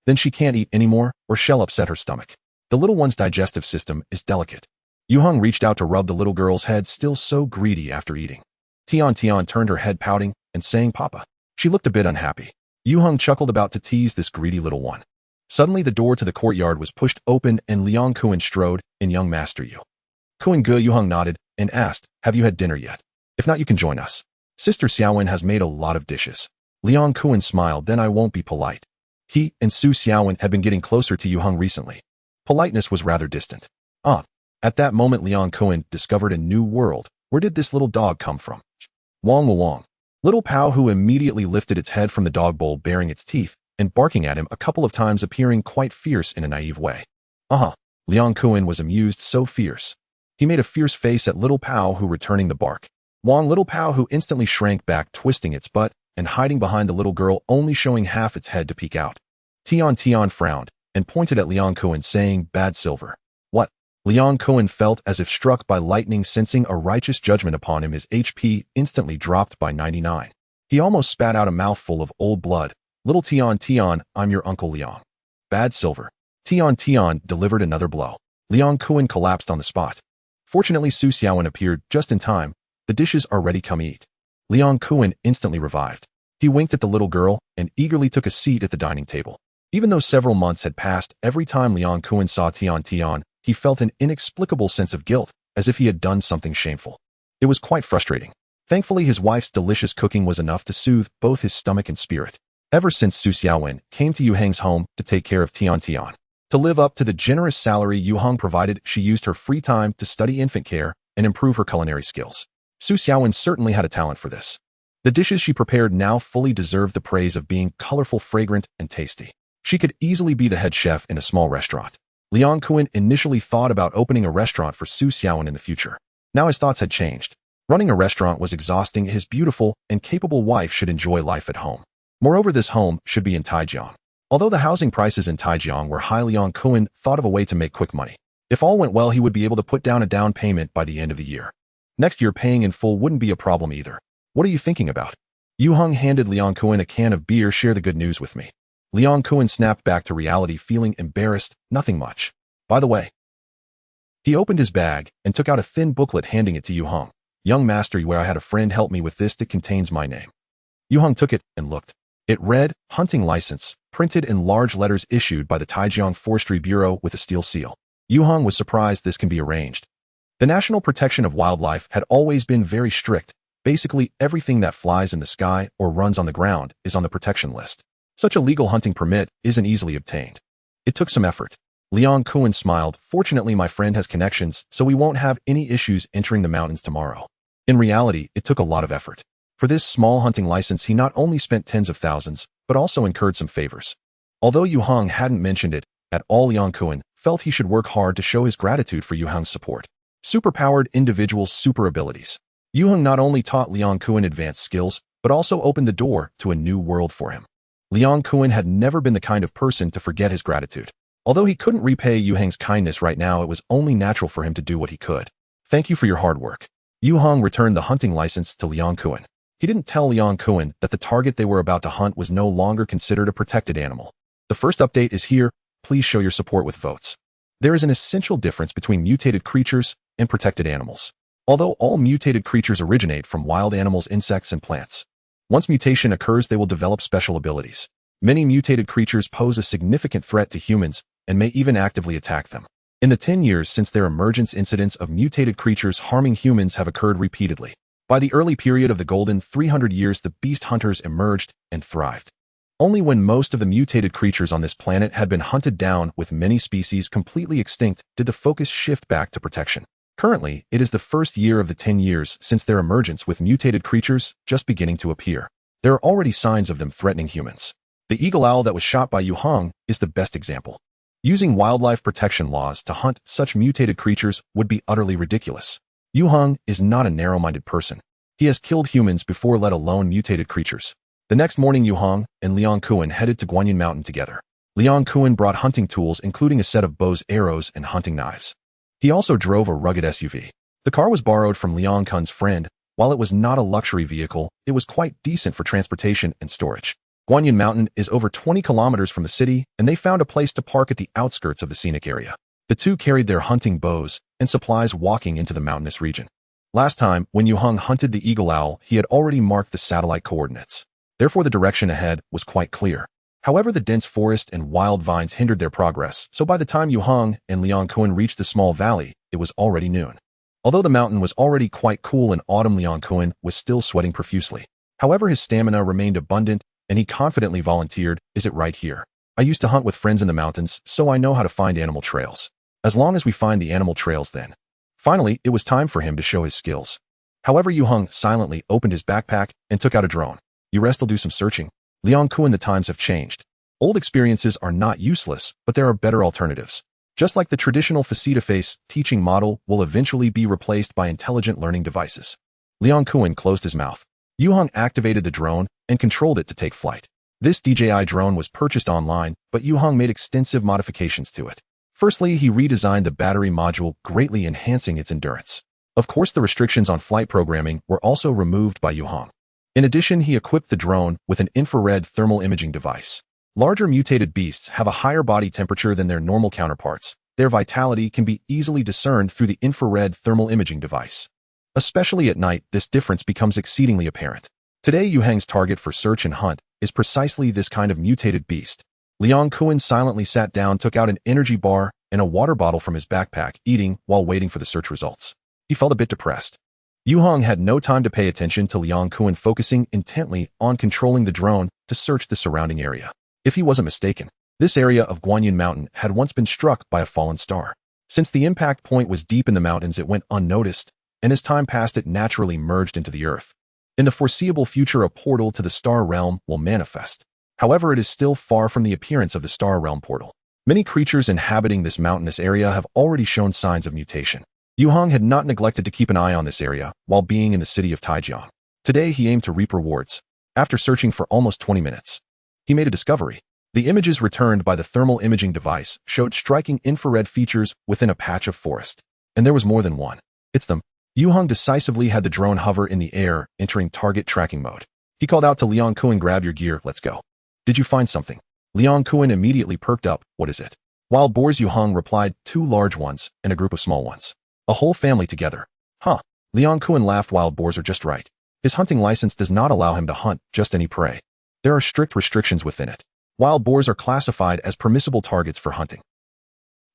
"Then she can't eat anymore, or she'll upset her stomach. The little one's digestive system is delicate." Yue Heng reached out to rub the little girl's head, still so greedy after eating. Tian turned her head, pouting and saying, "Papa." She looked a bit unhappy. Yue Heng chuckled, about to tease this greedy little one. Suddenly, the door to the courtyard was pushed open and Liang Kuan strode in. "Young Master Yu." "Kuan Ge," Yue Heng nodded and asked, "Have you had dinner yet? If not, you can join us. Sister Xiaowen has made a lot of dishes." Liang Kuan smiled. "Then I won't be polite." He and Su Xiaowen had been getting closer to Yue Heng recently. Politeness was rather distant. At that moment, Liang Kuan discovered a new world. Where did this little dog come from? Wong. Little Pow immediately lifted its head from the dog bowl, baring its teeth and barking at him a couple of times, appearing quite fierce in a naive way. Liang Kuan was amused, so fierce. He made a fierce face at little Pow, returning the bark. Little Pow instantly shrank back, twisting its butt and hiding behind the little girl, only showing half its head to peek out. Tian frowned and pointed at Liang Kuan, saying, "Bad silver." "What?" Liang Kuan felt as if struck by lightning, sensing a righteous judgment upon him. His HP instantly dropped by 99. He almost spat out a mouthful of old blood. "Little Tian, I'm your Uncle Liang." Bad silver. Tian delivered another blow. Liang Kuan collapsed on the spot. Fortunately, Su Xiaowen appeared just in time. The dishes are ready, come eat. Liang Kuan instantly revived. He winked at the little girl and eagerly took a seat at the dining table. Even though several months had passed, every time Liang Kuan saw Tian, he felt an inexplicable sense of guilt, as if he had done something shameful. It was quite frustrating. Thankfully, his wife's delicious cooking was enough to soothe both his stomach and spirit. Ever since Su Xiaowen came to Yue Heng's home to take care of Tian, to live up to the generous salary Yue Heng provided, she used her free time to study infant care and improve her culinary skills. Su Xiaowen certainly had a talent for this. The dishes she prepared now fully deserved the praise of being colorful, fragrant, and tasty. She could easily be the head chef in a small restaurant. Liang Kuan initially thought about opening a restaurant for Su Xiaowen in the future. Now his thoughts had changed. Running a restaurant was exhausting. His beautiful and capable wife should enjoy life at home. Moreover, this home should be in Taijiang. Although the housing prices in Taijiang were high, Liang Kuan thought of a way to make quick money. If all went well, he would be able to put down a down payment by the end of the year. Next year, paying in full wouldn't be a problem either. What are you thinking about? Yue Heng handed Liang Kuan a can of beer. Share the good news with me. Liang Kuan snapped back to reality, feeling embarrassed. Nothing much. By the way. He opened his bag and took out a thin booklet, handing it to Yue Heng. Young master Yue, I had a friend help me with this. It contains my name. Yue Heng took it and looked. It read, Hunting License, printed in large letters, issued by the Taijiang Forestry Bureau with a steel seal. Yue Heng was surprised this can be arranged. The national protection of wildlife had always been very strict. Basically, everything that flies in the sky or runs on the ground is on the protection list. Such a legal hunting permit isn't easily obtained. It took some effort. Liang Kuan smiled. Fortunately, my friend has connections, so we won't have any issues entering the mountains tomorrow. In reality, it took a lot of effort. For this small hunting license, he not only spent tens of thousands, but also incurred some favors. Although Yue Heng hadn't mentioned it at all, Liang Kuan felt he should work hard to show his gratitude for Yue Heng's support. Superpowered individuals' super abilities. Yue Heng not only taught Liang Kuan advanced skills, but also opened the door to a new world for him. Liang Kuan had never been the kind of person to forget his gratitude. Although he couldn't repay Yue Heng's kindness right now, it was only natural for him to do what he could. Thank you for your hard work. Yue Heng returned the hunting license to Liang Kuan. He didn't tell Liang Kuan that the target they were about to hunt was no longer considered a protected animal. The first update is here. Please show your support with votes. There is an essential difference between mutated creatures and protected animals. Although all mutated creatures originate from wild animals, insects, and plants. Once mutation occurs, they will develop special abilities. Many mutated creatures pose a significant threat to humans and may even actively attack them. In the 10 years since their emergence, incidents of mutated creatures harming humans have occurred repeatedly. By the early period of the golden 300 years, the beast hunters emerged and thrived. Only when most of the mutated creatures on this planet had been hunted down, with many species completely extinct, did the focus shift back to protection. Currently, it is the first year of the 10 years since their emergence, with mutated creatures just beginning to appear. There are already signs of them threatening humans. The eagle owl that was shot by Yue Heng is the best example. Using wildlife protection laws to hunt such mutated creatures would be utterly ridiculous. Yue Heng is not a narrow-minded person. He has killed humans before, let alone mutated creatures. The next morning, Yue Heng and Liang Kuan headed to Guanyin Mountain together. Liang Kuan brought hunting tools, including a set of bows, arrows, and hunting knives. He also drove a rugged SUV. The car was borrowed from Liang Kuan's friend. While it was not a luxury vehicle, it was quite decent for transportation and storage. Guanyin Mountain is over 20 kilometers from the city, and they found a place to park at the outskirts of the scenic area. The two carried their hunting bows and supplies, walking into the mountainous region. Last time, when Yue Heng hunted the eagle owl, he had already marked the satellite coordinates. Therefore, the direction ahead was quite clear. However, the dense forest and wild vines hindered their progress, so by the time Yue Heng and Liang Kuan reached the small valley, it was already noon. Although the mountain was already quite cool in autumn, Liang Kuan was still sweating profusely. However, his stamina remained abundant, and he confidently volunteered, "Is it right here? I used to hunt with friends in the mountains, so I know how to find animal trails. As long as we find the animal trails, then." Finally, it was time for him to show his skills. However, Yue Heng silently opened his backpack and took out a drone. "You rest, I'll do some searching." Liang Kuan, the times have changed. Old experiences are not useless, but there are better alternatives. Just like the traditional face-to-face teaching model will eventually be replaced by intelligent learning devices. Liang Kuan closed his mouth. Yue Heng activated the drone and controlled it to take flight. This DJI drone was purchased online, but Yue Heng made extensive modifications to it. Firstly, he redesigned the battery module, greatly enhancing its endurance. Of course, the restrictions on flight programming were also removed by Yue Heng. In addition, he equipped the drone with an infrared thermal imaging device. Larger mutated beasts have a higher body temperature than their normal counterparts. Their vitality can be easily discerned through the infrared thermal imaging device. Especially at night, this difference becomes exceedingly apparent. Today, Yue Heng's target for search and hunt is precisely this kind of mutated beast. Liang Kuan silently sat down, took out an energy bar and a water bottle from his backpack, eating while waiting for the search results. He felt a bit depressed. Yue Heng had no time to pay attention to Liang Kuan, focusing intently on controlling the drone to search the surrounding area. If he wasn't mistaken, this area of Guanyin Mountain had once been struck by a fallen star. Since the impact point was deep in the mountains, it went unnoticed, and as time passed, it naturally merged into the earth. In the foreseeable future, a portal to the star realm will manifest. However, it is still far from the appearance of the star realm portal. Many creatures inhabiting this mountainous area have already shown signs of mutation. Yue Heng had not neglected to keep an eye on this area while being in the city of Taijiang. Today, he aimed to reap rewards. After searching for almost 20 minutes, he made a discovery. The images returned by the thermal imaging device showed striking infrared features within a patch of forest. And there was more than one. It's them. Yue Heng decisively had the drone hover in the air, entering target tracking mode. He called out to Liang Kuan, "Grab your gear, let's go." "Did you find something?" Liang Kuan immediately perked up. "What is it?" "Wild boars," Yue Heng replied, "2 large ones and a group of small ones. A whole family together." "Huh." Liang Kuan laughed. "Wild boars are just right. His hunting license does not allow him to hunt just any prey. There are strict restrictions within it. Wild boars are classified as permissible targets for hunting.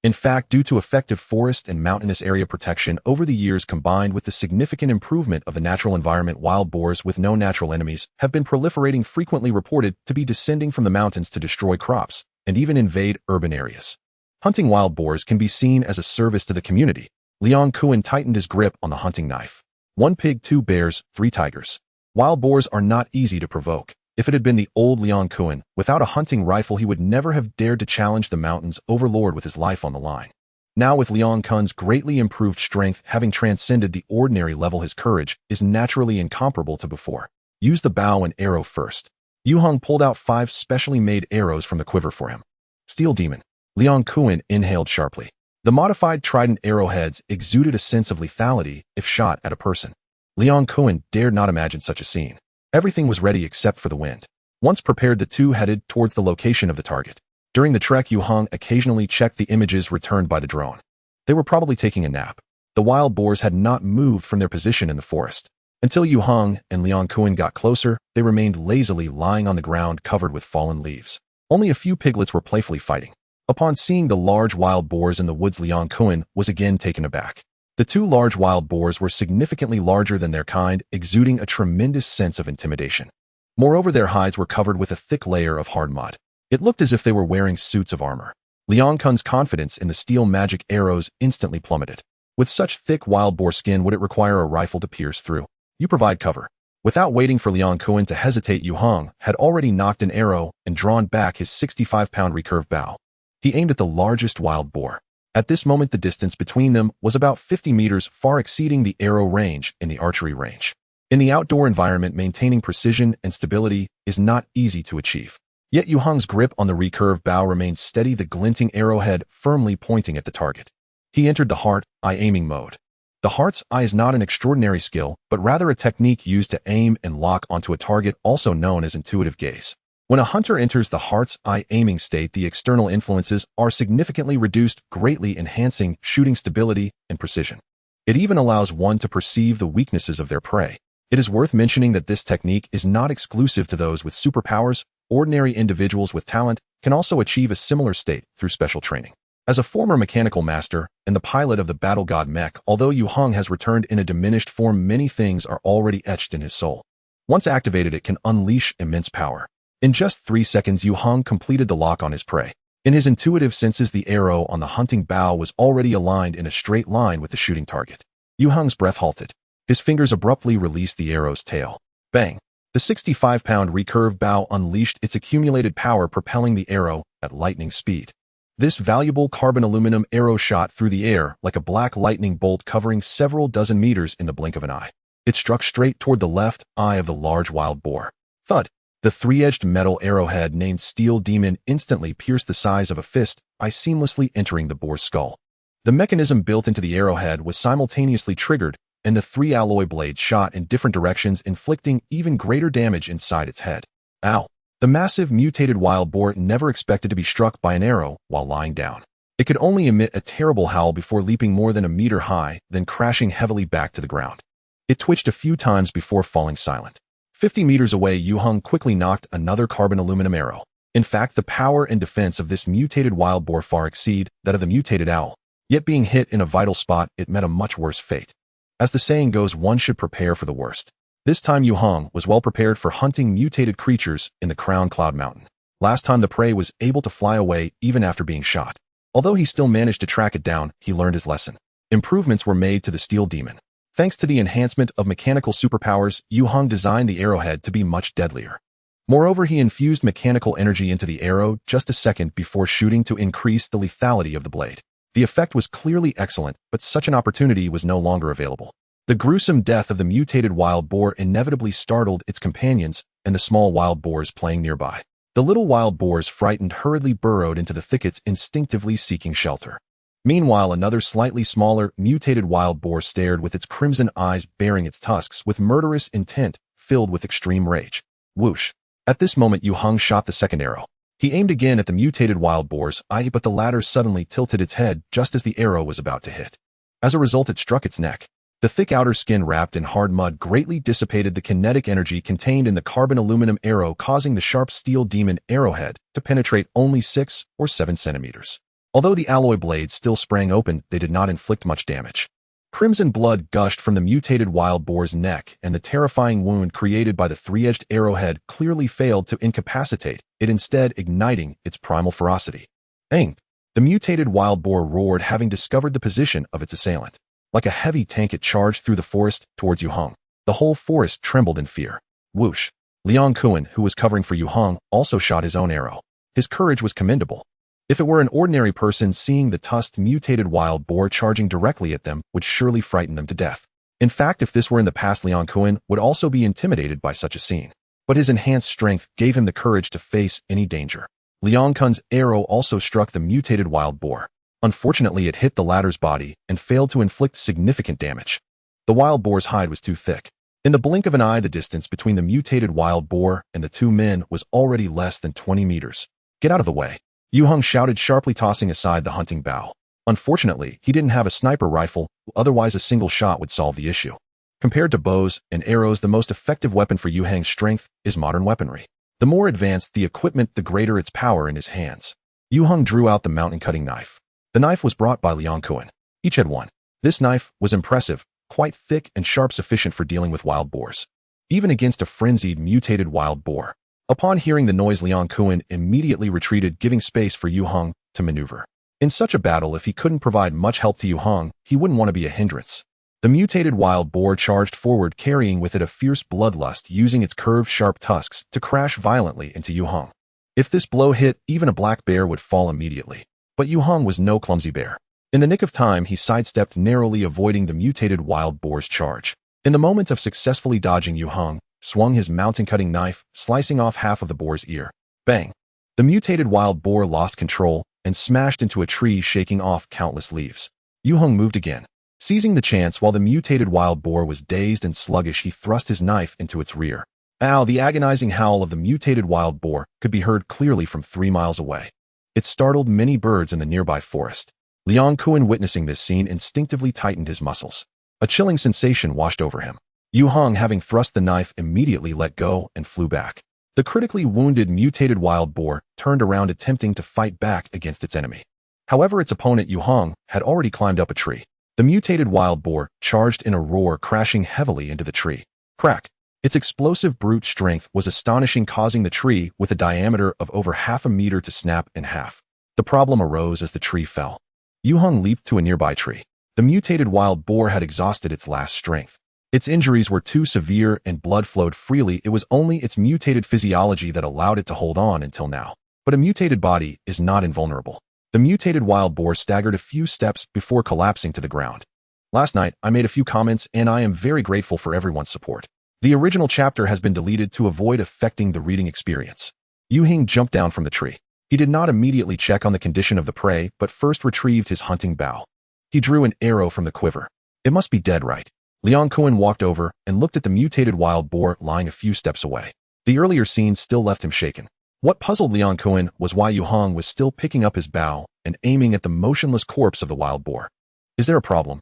In fact, due to effective forest and mountainous area protection over the years, combined with the significant improvement of the natural environment, wild boars with no natural enemies have been proliferating, frequently reported to be descending from the mountains to destroy crops and even invade urban areas. Hunting wild boars can be seen as a service to the community. Liang Kuan tightened his grip on the hunting knife. 1 pig, 2 bears, 3 tigers. Wild boars are not easy to provoke. If it had been the old Liang Kuan, without a hunting rifle, he would never have dared to challenge the mountain's overlord with his life on the line. Now, with Liang Kuan's greatly improved strength having transcended the ordinary level, his courage is naturally incomparable to before. Use the bow and arrow first. Yue Heng pulled out 5 specially made arrows from the quiver for him. Steel Demon. Liang Kuan inhaled sharply. The modified trident arrowheads exuded a sense of lethality if shot at a person. Liang Kuan dared not imagine such a scene. Everything was ready except for the wind. Once prepared, the two headed towards the location of the target. During the trek, Yue Heng occasionally checked the images returned by the drone. They were probably taking a nap. The wild boars had not moved from their position in the forest. Until Yue Heng and Liang Kuan got closer, they remained lazily lying on the ground covered with fallen leaves. Only a few piglets were playfully fighting. Upon seeing the large wild boars in the woods, Liang Kuan was again taken aback. The 2 large wild boars were significantly larger than their kind, exuding a tremendous sense of intimidation. Moreover, their hides were covered with a thick layer of hard mud. It looked as if they were wearing suits of armor. Liang Kuan's confidence in the steel magic arrows instantly plummeted. With such thick wild boar skin, would it require a rifle to pierce through? "You provide cover." Without waiting for Liang Kuan to hesitate, Yue Heng had already knocked an arrow and drawn back his 65-pound recurve bow. He aimed at the largest wild boar. At this moment, the distance between them was about 50 meters, far exceeding the arrow range in the archery range. In the outdoor environment, maintaining precision and stability is not easy to achieve. Yet Yue Heng's grip on the recurve bow remained steady, the glinting arrowhead firmly pointing at the target. He entered the heart-eye aiming mode. The heart's eye is not an extraordinary skill, but rather a technique used to aim and lock onto a target, also known as intuitive gaze. When a hunter enters the heart's eye aiming state, the external influences are significantly reduced, greatly enhancing shooting stability and precision. It even allows one to perceive the weaknesses of their prey. It is worth mentioning that this technique is not exclusive to those with superpowers. Ordinary individuals with talent can also achieve a similar state through special training. As a former mechanical master and the pilot of the battle god mech, although Yue Heng has returned in a diminished form, many things are already etched in his soul. Once activated, it can unleash immense power. In just 3 seconds, Yue Heng completed the lock on his prey. In his intuitive senses, the arrow on the hunting bow was already aligned in a straight line with the shooting target. Yue Heng's breath halted. His fingers abruptly released the arrow's tail. Bang! The 65-pound recurve bow unleashed its accumulated power, propelling the arrow at lightning speed. This valuable carbon aluminum arrow shot through the air like a black lightning bolt, covering several dozen meters in the blink of an eye. It struck straight toward the left eye of the large wild boar. Thud! The 3-edged metal arrowhead named Steel Demon instantly pierced the size of a fist, seamlessly entering the boar's skull. The mechanism built into the arrowhead was simultaneously triggered, and the 3 alloy blades shot in different directions, inflicting even greater damage inside its head. Ow! The massive mutated wild boar never expected to be struck by an arrow while lying down. It could only emit a terrible howl before leaping more than a meter high, then crashing heavily back to the ground. It twitched a few times before falling silent. 50 meters away, Yue Heng quickly nocked another carbon aluminum arrow. In fact, the power and defense of this mutated wild boar far exceed that of the mutated owl. Yet being hit in a vital spot, it met a much worse fate. As the saying goes, one should prepare for the worst. This time Yue Heng was well prepared for hunting mutated creatures in the Crown Cloud Mountain. Last time the prey was able to fly away even after being shot. Although he still managed to track it down, he learned his lesson. Improvements were made to the steel demon. Thanks to the enhancement of mechanical superpowers, Yue Heng designed the arrowhead to be much deadlier. Moreover, he infused mechanical energy into the arrow just a second before shooting to increase the lethality of the blade. The effect was clearly excellent, but such an opportunity was no longer available. The gruesome death of the mutated wild boar inevitably startled its companions and the small wild boars playing nearby. The little wild boars, frightened, hurriedly burrowed into the thickets, instinctively seeking shelter. Meanwhile, another slightly smaller, mutated wild boar stared with its crimson eyes baring its tusks with murderous intent, filled with extreme rage. Whoosh! At this moment, Yue Heng shot the second arrow. He aimed again at the mutated wild boar's eye, but the latter suddenly tilted its head just as the arrow was about to hit. As a result, it struck its neck. The thick outer skin wrapped in hard mud greatly dissipated the kinetic energy contained in the carbon aluminum arrow, causing the sharp steel demon arrowhead to penetrate only 6 or 7 centimeters. Although the alloy blades still sprang open, they did not inflict much damage. Crimson blood gushed from the mutated wild boar's neck, and the terrifying wound created by the three-edged arrowhead clearly failed to incapacitate it, instead igniting its primal ferocity. Bang! The mutated wild boar roared, having discovered the position of its assailant. Like a heavy tank, it charged through the forest towards Yue Heng. The whole forest trembled in fear. Whoosh! Liang Kuan, who was covering for Yue Heng, also shot his own arrow. His courage was commendable. If it were an ordinary person, seeing the tusked mutated wild boar charging directly at them would surely frighten them to death. In fact, if this were in the past, Liang Kuan would also be intimidated by such a scene. But his enhanced strength gave him the courage to face any danger. Liang Kuan's arrow also struck the mutated wild boar. Unfortunately, it hit the latter's body and failed to inflict significant damage. The wild boar's hide was too thick. In the blink of an eye, the distance between the mutated wild boar and the two men was already less than 20 meters. Get out of the way! Yue Heng shouted sharply, tossing aside the hunting bow. Unfortunately, he didn't have a sniper rifle, otherwise a single shot would solve the issue. Compared to bows and arrows, the most effective weapon for Yue Heng's strength is modern weaponry. The more advanced the equipment, the greater its power in his hands. Yue Heng drew out the mountain-cutting knife. The knife was brought by Liang Kuan. Each had one. This knife was impressive, quite thick and sharp, sufficient for dealing with wild boars. Even against a frenzied, mutated wild boar. Upon hearing the noise, Liang Kuan immediately retreated, giving space for Yue Heng to maneuver. In such a battle, if he couldn't provide much help to Yue Heng, he wouldn't want to be a hindrance. The mutated wild boar charged forward, carrying with it a fierce bloodlust, using its curved, sharp tusks to crash violently into Yue Heng. If this blow hit, even a black bear would fall immediately. But Yue Heng was no clumsy bear. In the nick of time, he sidestepped, narrowly avoiding the mutated wild boar's charge. In the moment of successfully dodging, Yue Heng swung his mountain-cutting knife, slicing off half of the boar's ear. Bang! The mutated wild boar lost control and smashed into a tree, shaking off countless leaves. Yue Heng moved again. Seizing the chance, while the mutated wild boar was dazed and sluggish, he thrust his knife into its rear. Ow! The agonizing howl of the mutated wild boar could be heard clearly from 3 miles away. It startled many birds in the nearby forest. Liang Kuan, witnessing this scene, instinctively tightened his muscles. A chilling sensation washed over him. Yue Heng, having thrust the knife, immediately let go and flew back. The critically wounded mutated wild boar turned around, attempting to fight back against its enemy. However, its opponent, Yue Heng, had already climbed up a tree. The mutated wild boar charged in a roar, crashing heavily into the tree. Crack! Its explosive brute strength was astonishing, causing the tree with a diameter of over half a meter to snap in half. The problem arose as the tree fell. Yue Heng leaped to a nearby tree. The mutated wild boar had exhausted its last strength. Its injuries were too severe and blood flowed freely. It was only its mutated physiology that allowed it to hold on until now. But a mutated body is not invulnerable. The mutated wild boar staggered a few steps before collapsing to the ground. Last night, I made a few comments, and I am very grateful for everyone's support. The original chapter has been deleted to avoid affecting the reading experience. Yue Heng jumped down from the tree. He did not immediately check on the condition of the prey, but first retrieved his hunting bow. He drew an arrow from the quiver. It must be dead, right? Liang Kuan walked over and looked at the mutated wild boar lying a few steps away. The earlier scene still left him shaken. What puzzled Liang Kuan was why Yue Heng was still picking up his bow and aiming at the motionless corpse of the wild boar. Is there a problem?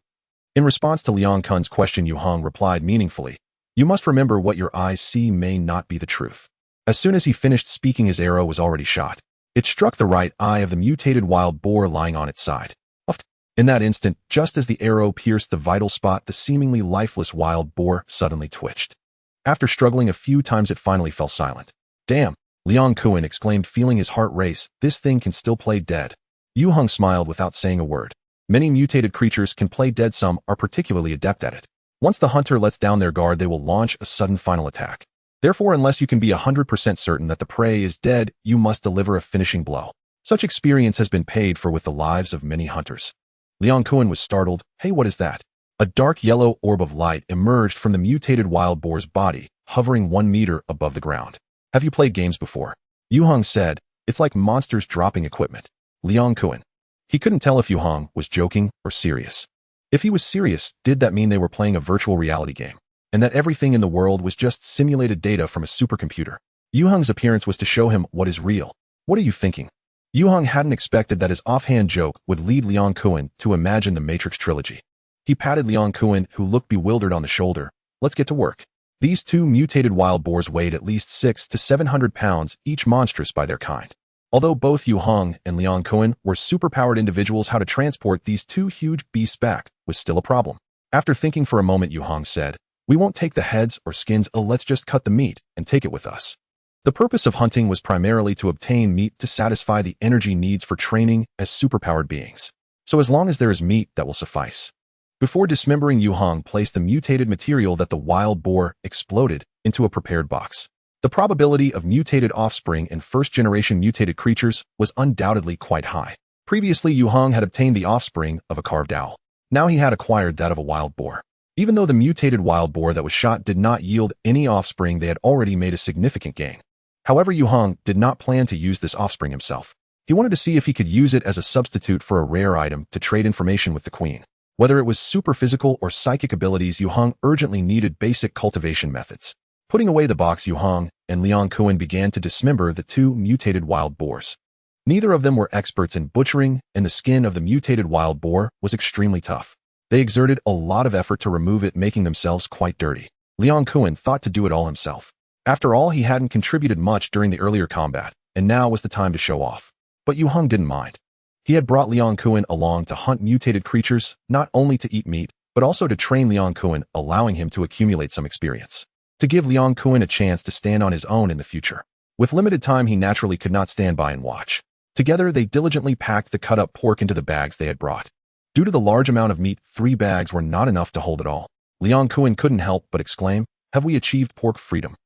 In response to Liang Kuan's question, Yue Heng replied meaningfully, "You must remember what your eyes see may not be the truth." As soon as he finished speaking, his arrow was already shot. It struck the right eye of the mutated wild boar lying on its side. In that instant, just as the arrow pierced the vital spot, the seemingly lifeless wild boar suddenly twitched. After struggling a few times, it finally fell silent. "Damn!" Liang Kuan exclaimed, feeling his heart race. "This thing can still play dead." Yue Heng smiled without saying a word. Many mutated creatures can play dead, some are particularly adept at it. Once the hunter lets down their guard, they will launch a sudden final attack. Therefore, unless you can be 100% certain that the prey is dead, you must deliver a finishing blow. Such experience has been paid for with the lives of many hunters. Liang Kuan was startled. "Hey, what is that?" A dark yellow orb of light emerged from the mutated wild boar's body, hovering 1 meter above the ground. "Have you played games before?" Yue Heng said. "It's like monsters dropping equipment." Liang Kuan. He couldn't tell if Yue Heng was joking or serious. If he was serious, did that mean they were playing a virtual reality game, and that everything in the world was just simulated data from a supercomputer? Yue Heng's appearance was to show him what is real. "What are you thinking?" Yue Heng hadn't expected that his offhand joke would lead Liang Kuan to imagine the Matrix trilogy. He patted Liang Kuan, who looked bewildered, on the shoulder. "Let's get to work." These two mutated wild boars weighed at least 600 to 700 pounds, each monstrous by their kind. Although both Yue Heng and Liang Kuan were superpowered individuals, how to transport these two huge beasts back was still a problem. After thinking for a moment, Yue Heng said, "We won't take the heads or skins, let's just cut the meat and take it with us." The purpose of hunting was primarily to obtain meat to satisfy the energy needs for training as superpowered beings. So as long as there is meat, that will suffice. Before dismembering, Yue Heng placed the mutated material that the wild boar exploded into a prepared box. The probability of mutated offspring in first-generation mutated creatures was undoubtedly quite high. Previously, Yue Heng had obtained the offspring of a carved owl. Now he had acquired that of a wild boar. Even though the mutated wild boar that was shot did not yield any offspring, they had already made a significant gain. However, Yue Heng did not plan to use this offspring himself. He wanted to see if he could use it as a substitute for a rare item to trade information with the queen. Whether it was super physical or psychic abilities, Yue Heng urgently needed basic cultivation methods. Putting away the box, Yue Heng and Liang Kuan began to dismember the two mutated wild boars. Neither of them were experts in butchering, and the skin of the mutated wild boar was extremely tough. They exerted a lot of effort to remove it, making themselves quite dirty. Liang Kuan thought to do it all himself. After all, he hadn't contributed much during the earlier combat, and now was the time to show off. But Yue Heng didn't mind. He had brought Liang Kuan along to hunt mutated creatures, not only to eat meat, but also to train Liang Kuan, allowing him to accumulate some experience. To give Liang Kuan a chance to stand on his own in the future. With limited time, he naturally could not stand by and watch. Together, they diligently packed the cut-up pork into the bags they had brought. Due to the large amount of meat, 3 bags were not enough to hold it all. Liang Kuan couldn't help but exclaim, "Have we achieved pork freedom?"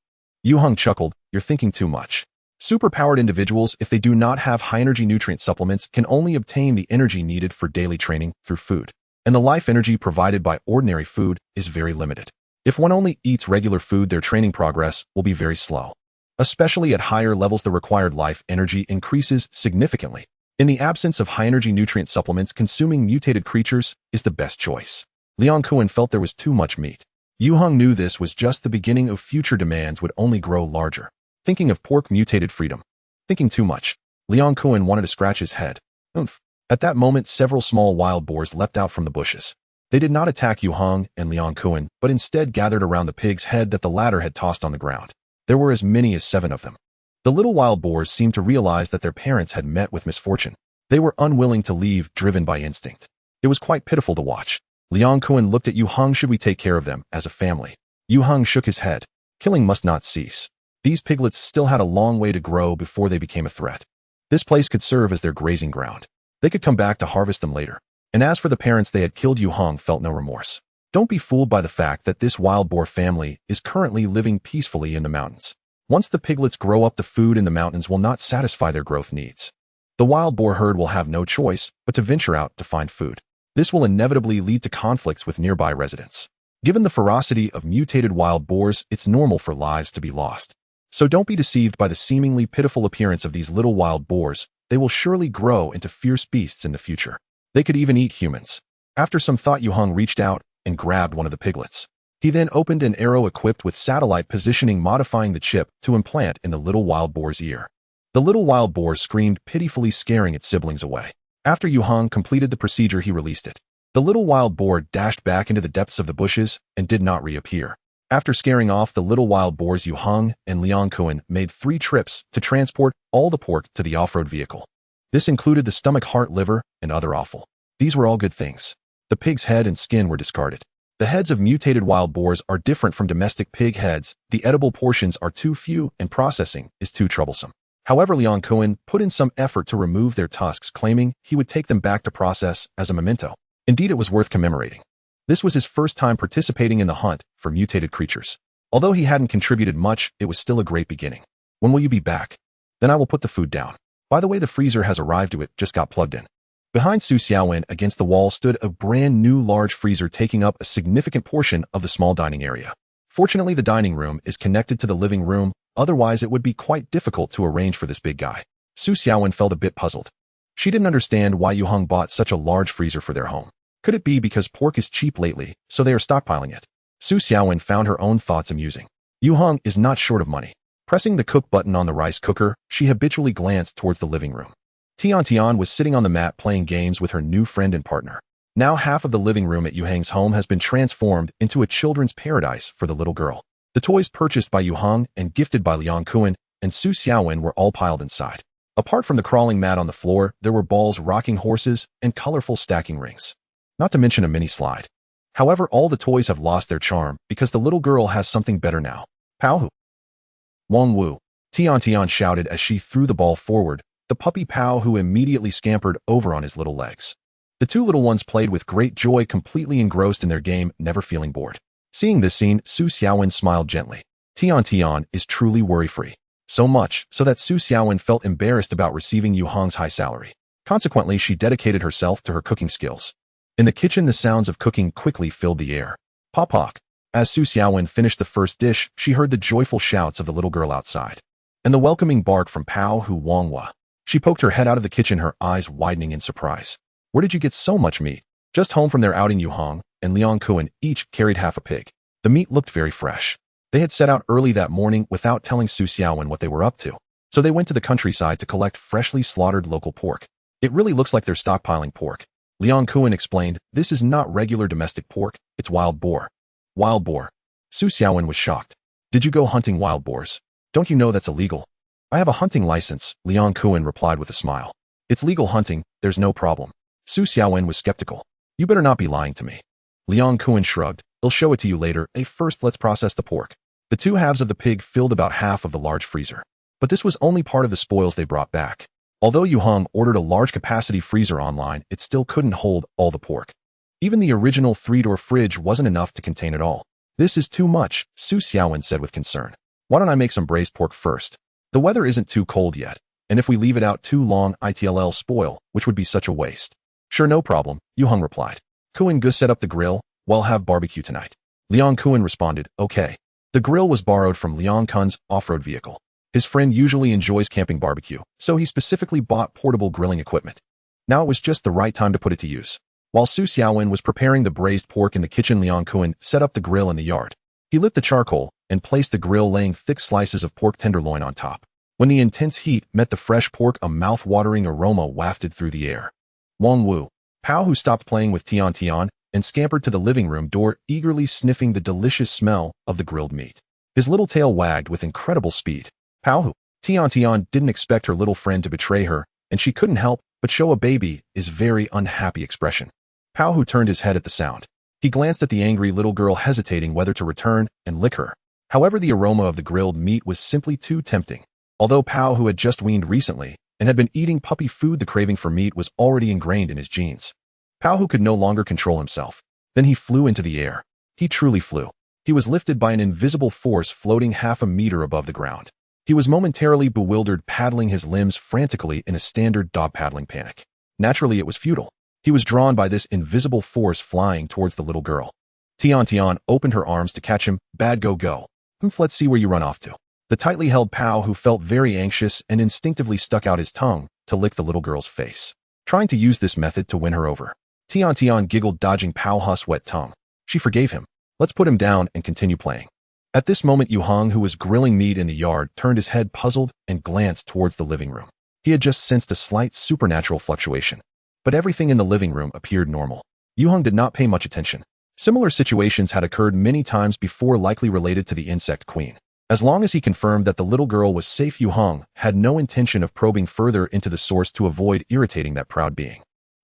Yue Heng chuckled, "You're thinking too much." Superpowered individuals, if they do not have high-energy nutrient supplements, can only obtain the energy needed for daily training through food. And the life energy provided by ordinary food is very limited. If one only eats regular food, their training progress will be very slow. Especially at higher levels, the required life energy increases significantly. In the absence of high-energy nutrient supplements, consuming mutated creatures is the best choice. Liang Kuan felt there was too much meat. Yue Heng knew this was just the beginning of future demands would only grow larger. Thinking of pork mutated freedom. Thinking too much. Liang Kuan wanted to scratch his head. Oomph. At that moment, several small wild boars leapt out from the bushes. They did not attack Yue Heng and Liang Kuan, but instead gathered around the pig's head that the latter had tossed on the ground. There were as many as 7 of them. The little wild boars seemed to realize that their parents had met with misfortune. They were unwilling to leave, driven by instinct. It was quite pitiful to watch. Liang Kuan looked at Yue Heng. "Should we take care of them as a family?" Yue Heng shook his head. Killing must not cease. These piglets still had a long way to grow before they became a threat. This place could serve as their grazing ground. They could come back to harvest them later. And as for the parents they had killed, Yue Heng felt no remorse. Don't be fooled by the fact that this wild boar family is currently living peacefully in the mountains. Once the piglets grow up, the food in the mountains will not satisfy their growth needs. The wild boar herd will have no choice but to venture out to find food. This will inevitably lead to conflicts with nearby residents. Given the ferocity of mutated wild boars, it's normal for lives to be lost. So don't be deceived by the seemingly pitiful appearance of these little wild boars. They will surely grow into fierce beasts in the future. They could even eat humans. After some thought, Yue Heng reached out and grabbed one of the piglets. He then opened an arrow equipped with satellite positioning, modifying the chip to implant in the little wild boar's ear. The little wild boar screamed pitifully, scaring its siblings away. After Yue Heng completed the procedure, he released it. The little wild boar dashed back into the depths of the bushes and did not reappear. After scaring off the little wild boars, Yue Heng and Liang Kuan made 3 trips to transport all the pork to the off-road vehicle. This included the stomach, heart, liver, and other offal. These were all good things. The pig's head and skin were discarded. The heads of mutated wild boars are different from domestic pig heads. The edible portions are too few and processing is too troublesome. However, Liang Kuan put in some effort to remove their tusks, claiming he would take them back to process as a memento. Indeed, it was worth commemorating. This was his first time participating in the hunt for mutated creatures. Although he hadn't contributed much, it was still a great beginning. When will you be back? Then I will put the food down. By the way, the freezer has arrived. It just got plugged in. Behind Su Xiaowen against the wall stood a brand new large freezer, taking up a significant portion of the small dining area. Fortunately, the dining room is connected to the living room, otherwise it would be quite difficult to arrange for this big guy. Su Xiaowen felt a bit puzzled. She didn't understand why Yue Heng bought such a large freezer for their home. Could it be because pork is cheap lately, so they are stockpiling it? Su Xiaowen found her own thoughts amusing. Yue Heng is not short of money. Pressing the cook button on the rice cooker, she habitually glanced towards the living room. Tian was sitting on the mat playing games with her new friend and partner. Now half of the living room at Yue Heng's home has been transformed into a children's paradise for the little girl. The toys purchased by Yue Heng and gifted by Liang Kuan and Su Xiaowen were all piled inside. Apart from the crawling mat on the floor, there were balls, rocking horses, and colorful stacking rings. Not to mention a mini slide. However, all the toys have lost their charm because the little girl has something better now. Pao Hu. Wang Wu. Tian shouted as she threw the ball forward. The puppy Pao Hu immediately scampered over on his little legs. The 2 little ones played with great joy, completely engrossed in their game, never feeling bored. Seeing this scene, Su Xiaowen smiled gently. Tian is truly worry-free. So much so that Su Xiaowen felt embarrassed about receiving Yue Heng's high salary. Consequently, she dedicated herself to her cooking skills. In the kitchen, the sounds of cooking quickly filled the air. Pop-pock. As Su Xiaowen finished the first dish, she heard the joyful shouts of the little girl outside, and the welcoming bark from Pao Hu Wanghua. She poked her head out of the kitchen, her eyes widening in surprise. Where did you get so much meat? Just home from their outing. Yue Heng and Liang Kuan each carried half a pig. The meat looked very fresh. They had set out early that morning without telling Su Xiaowen what they were up to, so they went to the countryside to collect freshly slaughtered local pork. It really looks like they're stockpiling pork. Liang Kuan explained, this is not regular domestic pork, it's wild boar. Wild boar. Su Xiaowen was shocked. Did you go hunting wild boars? Don't you know that's illegal? I have a hunting license, Liang Kuan replied with a smile. It's legal hunting, there's no problem. Su Xiaowen was skeptical. You better not be lying to me. Liang Kuan shrugged. I'll show it to you later. First, let's process the pork. The 2 halves of the pig filled about half of the large freezer. But this was only part of the spoils they brought back. Although Yue Heng ordered a large capacity freezer online, it still couldn't hold all the pork. Even the original 3-door fridge wasn't enough to contain it all. This is too much, Su Xiaowen said with concern. Why don't I make some braised pork first? The weather isn't too cold yet, and if we leave it out too long, it'll spoil, which would be such a waste. Sure, no problem, Yue Heng replied. Kuan Gu set up the grill. We'll have barbecue tonight. Liang Kuan responded, okay. The grill was borrowed from Liang Kun's off-road vehicle. His friend usually enjoys camping barbecue, so he specifically bought portable grilling equipment. Now it was just the right time to put it to use. While Su Xiaowen was preparing the braised pork in the kitchen, Liang Kuan set up the grill in the yard. He lit the charcoal and placed the grill, laying thick slices of pork tenderloin on top. When the intense heat met the fresh pork, a mouth-watering aroma wafted through the air. Wang Wu. Pao Hu stopped playing with Tian and scampered to the living room door, eagerly sniffing the delicious smell of the grilled meat. His little tail wagged with incredible speed. Pao Hu. Tian didn't expect her little friend to betray her, and she couldn't help but show a baby is very unhappy expression. Pao Hu turned his head at the sound. He glanced at the angry little girl, hesitating whether to return and lick her. However, the aroma of the grilled meat was simply too tempting. Although Pao Hu had just weaned recently and had been eating puppy food, the craving for meat was already ingrained in his genes. Pao Hu could no longer control himself. Then he flew into the air. He truly flew. He was lifted by an invisible force floating half a meter above the ground. He was momentarily bewildered, paddling his limbs frantically in a standard dog paddling panic. Naturally, it was futile. He was drawn by this invisible force flying towards the little girl. Tian opened her arms to catch him. Bad go. Let's see where you run off to. The tightly held Pao Hu felt very anxious and instinctively stuck out his tongue to lick the little girl's face, trying to use this method to win her over. Tian giggled, dodging Pao Hu's wet tongue. She forgave him. Let's put him down and continue playing. At this moment, Yue Heng, who was grilling meat in the yard, turned his head puzzled and glanced towards the living room. He had just sensed a slight supernatural fluctuation, but everything in the living room appeared normal. Yue Heng did not pay much attention. Similar situations had occurred many times before, likely related to the insect queen. As long as he confirmed that the little girl was safe, Yue Heng had no intention of probing further into the source to avoid irritating that proud being.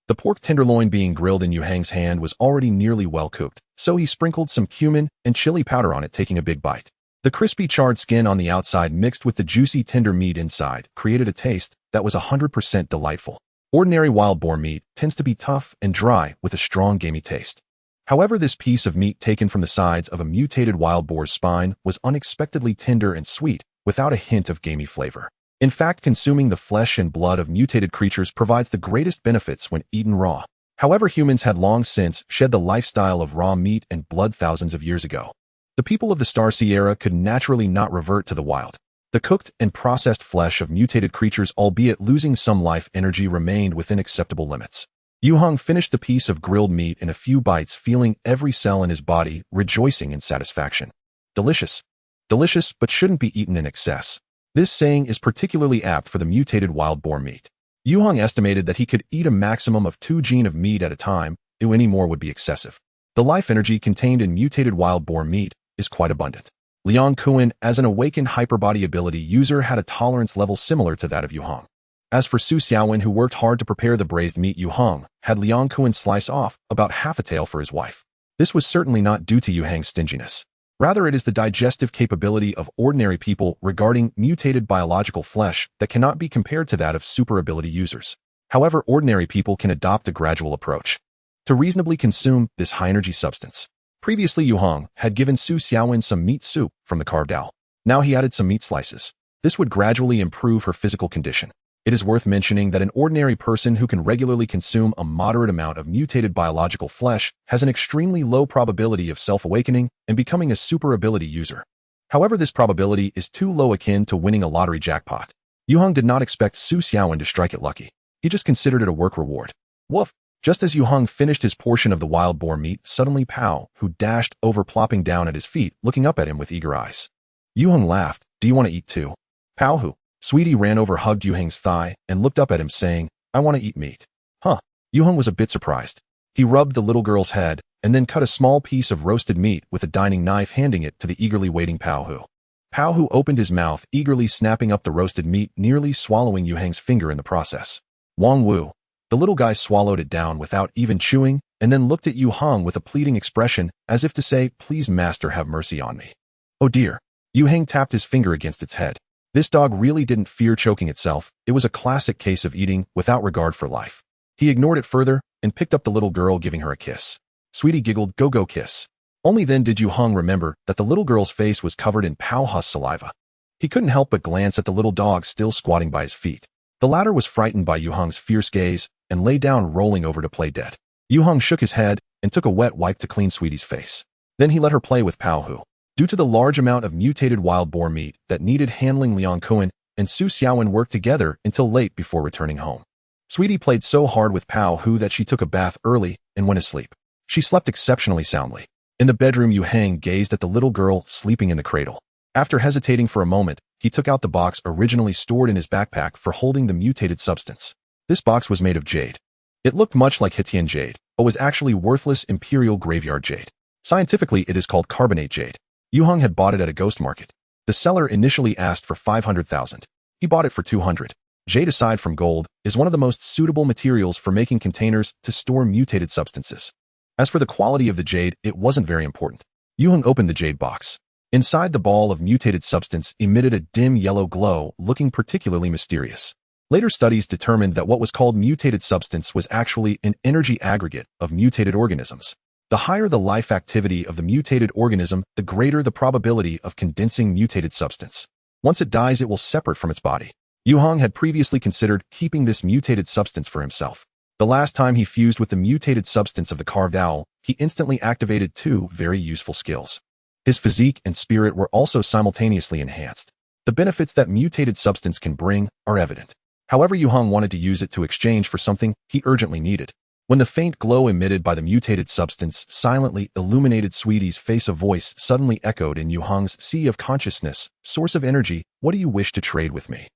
The pork tenderloin being grilled in Yue Heng's hand was already nearly well cooked, so he sprinkled some cumin and chili powder on it, taking a big bite. The crispy charred skin on the outside mixed with the juicy tender meat inside created a taste that was 100% delightful. Ordinary wild boar meat tends to be tough and dry with a strong gamey taste. However, this piece of meat taken from the sides of a mutated wild boar's spine was unexpectedly tender and sweet without a hint of gamey flavor. In fact, consuming the flesh and blood of mutated creatures provides the greatest benefits when eaten raw. However, humans had long since shed the lifestyle of raw meat and blood thousands of years ago. The people of the Starsea era could naturally not revert to the wild. The cooked and processed flesh of mutated creatures, albeit losing some life energy, remained within acceptable limits. Yue Heng finished the piece of grilled meat in a few bites, feeling every cell in his body rejoicing in satisfaction. Delicious. Delicious, but shouldn't be eaten in excess. This saying is particularly apt for the mutated wild boar meat. Yue Heng estimated that he could eat a maximum of 2 genes of meat at a time, if any more would be excessive. The life energy contained in mutated wild boar meat is quite abundant. Liang Kuan, as an awakened hyperbody ability user, had a tolerance level similar to that of Yue Heng. As for Su Xiaowen, who worked hard to prepare the braised meat, Yue Heng had Liang Kuan slice off about half a tail for his wife. This was certainly not due to Yue Heng's stinginess. Rather, it is the digestive capability of ordinary people regarding mutated biological flesh that cannot be compared to that of super ability users. However, ordinary people can adopt a gradual approach to reasonably consume this high-energy substance. Previously, Yue Heng had given Su Xiaowen some meat soup from the carved owl. Now he added some meat slices. This would gradually improve her physical condition. It is worth mentioning that an ordinary person who can regularly consume a moderate amount of mutated biological flesh has an extremely low probability of self-awakening and becoming a super ability user. However, this probability is too low, akin to winning a lottery jackpot. Yue Heng did not expect Su Xiaowen to strike it lucky. He just considered it a work reward. Woof! Just as Yue Heng finished his portion of the wild boar meat, suddenly Pao, who dashed over, plopping down at his feet, looking up at him with eager eyes. Yue Heng laughed. Do you want to eat too? Pao, who? Sweetie, ran over, hugged Yue Heng's thigh, and looked up at him, saying, I want to eat meat. Huh? Yue Heng was a bit surprised. He rubbed the little girl's head, and then cut a small piece of roasted meat with a dining knife, handing it to the eagerly waiting Pao Hu. Pao Hu opened his mouth, eagerly snapping up the roasted meat, nearly swallowing Yue Heng's finger in the process. Wang Wu. The little guy swallowed it down without even chewing, and then looked at Yue Heng with a pleading expression, as if to say, Please, master, have mercy on me. Oh dear. Yue Heng tapped his finger against its head. This dog really didn't fear choking itself. It was a classic case of eating without regard for life. He ignored it further and picked up the little girl, giving her a kiss. Sweetie giggled, Go kiss. Only then did Yue Heng remember that the little girl's face was covered in Pao Hu's saliva. He couldn't help but glance at the little dog still squatting by his feet. The latter was frightened by Yue Heng's fierce gaze and lay down, rolling over to play dead. Yue Heng shook his head and took a wet wipe to clean Sweetie's face. Then he let her play with Pao Hu. Due to the large amount of mutated wild boar meat that needed handling, Liang Kuan and Su Xiaowen worked together until late before returning home. Sweetie played so hard with Pao Hu that she took a bath early and went to sleep. She slept exceptionally soundly. In the bedroom, Yue Heng gazed at the little girl sleeping in the cradle. After hesitating for a moment, he took out the box originally stored in his backpack for holding the mutated substance. This box was made of jade. It looked much like Hitian jade, but was actually worthless imperial graveyard jade. Scientifically, it is called carbonate jade. Yue Heng had bought it at a ghost market. The seller initially asked for 500,000. He bought it for 200. Jade, aside from gold, is one of the most suitable materials for making containers to store mutated substances. As for the quality of the jade, it wasn't very important. Yue Heng opened the jade box. Inside, the ball of mutated substance emitted a dim yellow glow, looking particularly mysterious. Later studies determined that what was called mutated substance was actually an energy aggregate of mutated organisms. The higher the life activity of the mutated organism, the greater the probability of condensing mutated substance. Once it dies, it will separate from its body. Yue Heng had previously considered keeping this mutated substance for himself. The last time he fused with the mutated substance of the carved owl, he instantly activated 2 very useful skills. His physique and spirit were also simultaneously enhanced. The benefits that mutated substance can bring are evident. However, Yue Heng wanted to use it to exchange for something he urgently needed. When the faint glow emitted by the mutated substance silently illuminated Sweetie's face, a voice suddenly echoed in Yue Heng's sea of consciousness. Source of energy, what do you wish to trade with me?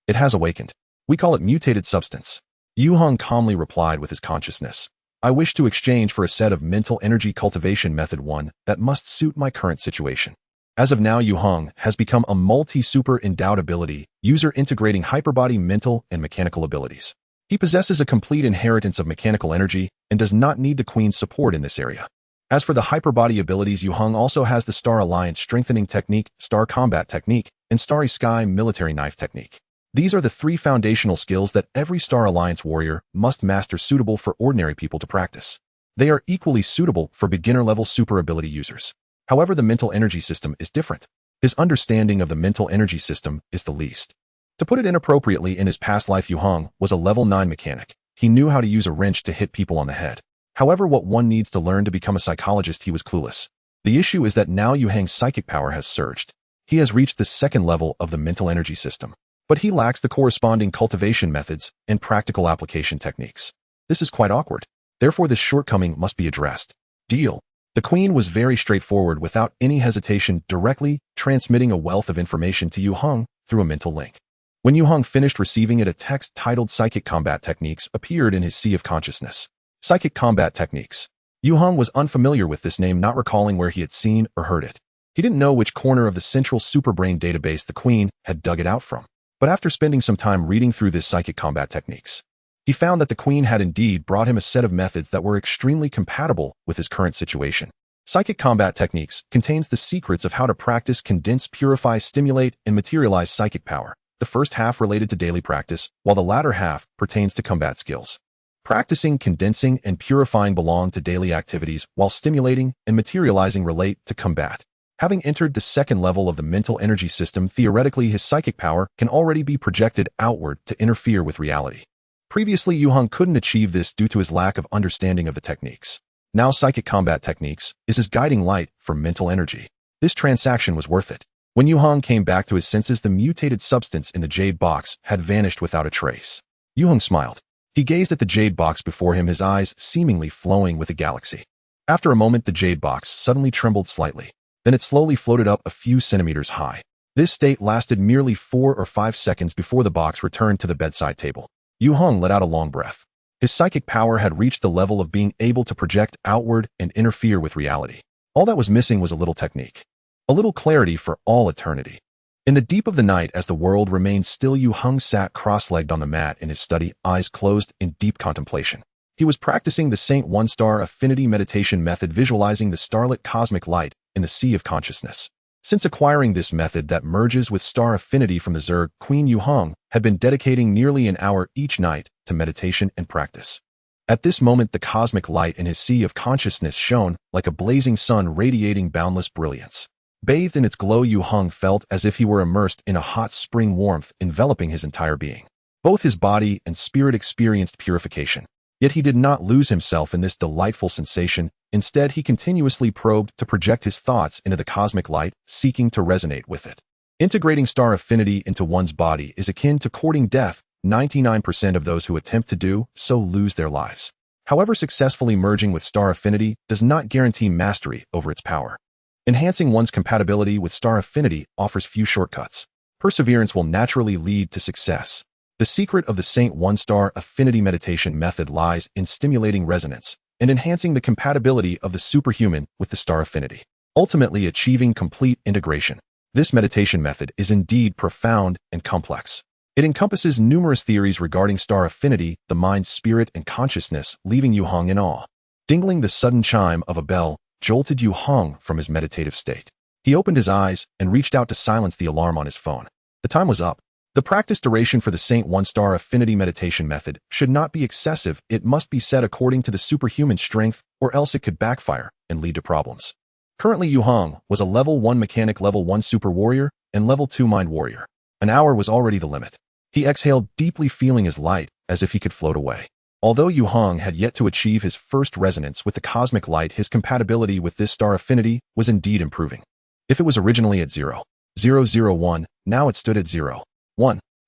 It has awakened. We call it mutated substance. Yue Heng calmly replied with his consciousness. I wish to exchange for a set of mental energy cultivation method 1 that must suit my current situation. As of now, Yue Heng has become a multi-super endowed ability user integrating hyperbody mental and mechanical abilities. He possesses a complete inheritance of mechanical energy and does not need the Queen's support in this area. As for the hyperbody abilities, Yue Heng also has the Star Alliance Strengthening Technique, Star Combat Technique, and Starry Sky Military Knife Technique. These are the 3 foundational skills that every Star Alliance warrior must master, suitable for ordinary people to practice. They are equally suitable for beginner-level super ability users. However, the mental energy system is different. His understanding of the mental energy system is the least. To put it inappropriately, in his past life, Yue Heng was a level 9 mechanic. He knew how to use a wrench to hit people on the head. However, what one needs to learn to become a psychologist, he was clueless. The issue is that now Yue Heng's psychic power has surged. He has reached the 2nd level of the mental energy system. But he lacks the corresponding cultivation methods and practical application techniques. This is quite awkward. Therefore, this shortcoming must be addressed. Deal. The Queen was very straightforward, without any hesitation, directly transmitting a wealth of information to Yue Heng through a mental link. When Yue Heng finished receiving it, a text titled Psychic Combat Techniques appeared in his sea of consciousness. Psychic Combat Techniques. Yue Heng was unfamiliar with this name, not recalling where he had seen or heard it. He didn't know which corner of the central superbrain database the Queen had dug it out from. But after spending some time reading through this Psychic Combat Techniques, he found that the Queen had indeed brought him a set of methods that were extremely compatible with his current situation. Psychic Combat Techniques contains the secrets of how to practice, condense, purify, stimulate, and materialize psychic power. The first half related to daily practice, while the latter half pertains to combat skills. Practicing, condensing, and purifying belong to daily activities, while stimulating and materializing relate to combat. Having entered the 2nd level of the mental energy system, theoretically his psychic power can already be projected outward to interfere with reality. Previously, Yue Heng couldn't achieve this due to his lack of understanding of the techniques. Now Psychic Combat Techniques is his guiding light for mental energy. This transaction was worth it. When Yue Heng came back to his senses, the mutated substance in the jade box had vanished without a trace. Yue Heng smiled. He gazed at the jade box before him, his eyes seemingly flowing with a galaxy. After a moment, the jade box suddenly trembled slightly. Then it slowly floated up a few centimeters high. This state lasted merely 4 or 5 seconds before the box returned to the bedside table. Yue Heng let out a long breath. His psychic power had reached the level of being able to project outward and interfere with reality. All that was missing was a little technique. A little clarity for all eternity. In the deep of the night, as the world remained still, Yue Heng sat cross-legged on the mat in his study, eyes closed in deep contemplation. He was practicing the Saint 1-Star Affinity Meditation method, visualizing the starlit cosmic light in the sea of consciousness. Since acquiring this method that merges with star affinity from the Zerg Queen, Yue Heng had been dedicating nearly an hour each night to meditation and practice. At this moment, the cosmic light in his sea of consciousness shone like a blazing sun, radiating boundless brilliance. Bathed in its glow, Yue Heng felt as if he were immersed in a hot spring warmth enveloping his entire being. Both his body and spirit experienced purification. Yet he did not lose himself in this delightful sensation. Instead, he continuously probed to project his thoughts into the cosmic light, seeking to resonate with it. Integrating star affinity into one's body is akin to courting death. 99% of those who attempt to do so lose their lives. However, successfully merging with star affinity does not guarantee mastery over its power. Enhancing one's compatibility with star affinity offers few shortcuts. Perseverance will naturally lead to success. The secret of the Saint 1-Star Affinity Meditation method lies in stimulating resonance and enhancing the compatibility of the superhuman with the star affinity, ultimately achieving complete integration. This meditation method is indeed profound and complex. It encompasses numerous theories regarding star affinity, the mind, spirit, and consciousness, leaving Yue Heng in awe. Dingling, the sudden chime of a bell jolted Yue Heng from his meditative state. He opened his eyes and reached out to silence the alarm on his phone. The time was up. The practice duration for the Saint 1-Star Affinity Meditation method should not be excessive. It must be set according to the superhuman strength, or else it could backfire and lead to problems. Currently, Yue Heng was a level 1 mechanic, level 1 super warrior, and level 2 mind warrior. An hour was already the limit. He exhaled deeply, feeling as light as if he could float away. Although Yue Heng had yet to achieve his first resonance with the cosmic light, his compatibility with this star affinity was indeed improving. If it was originally at 0.001, now it stood at 0.1.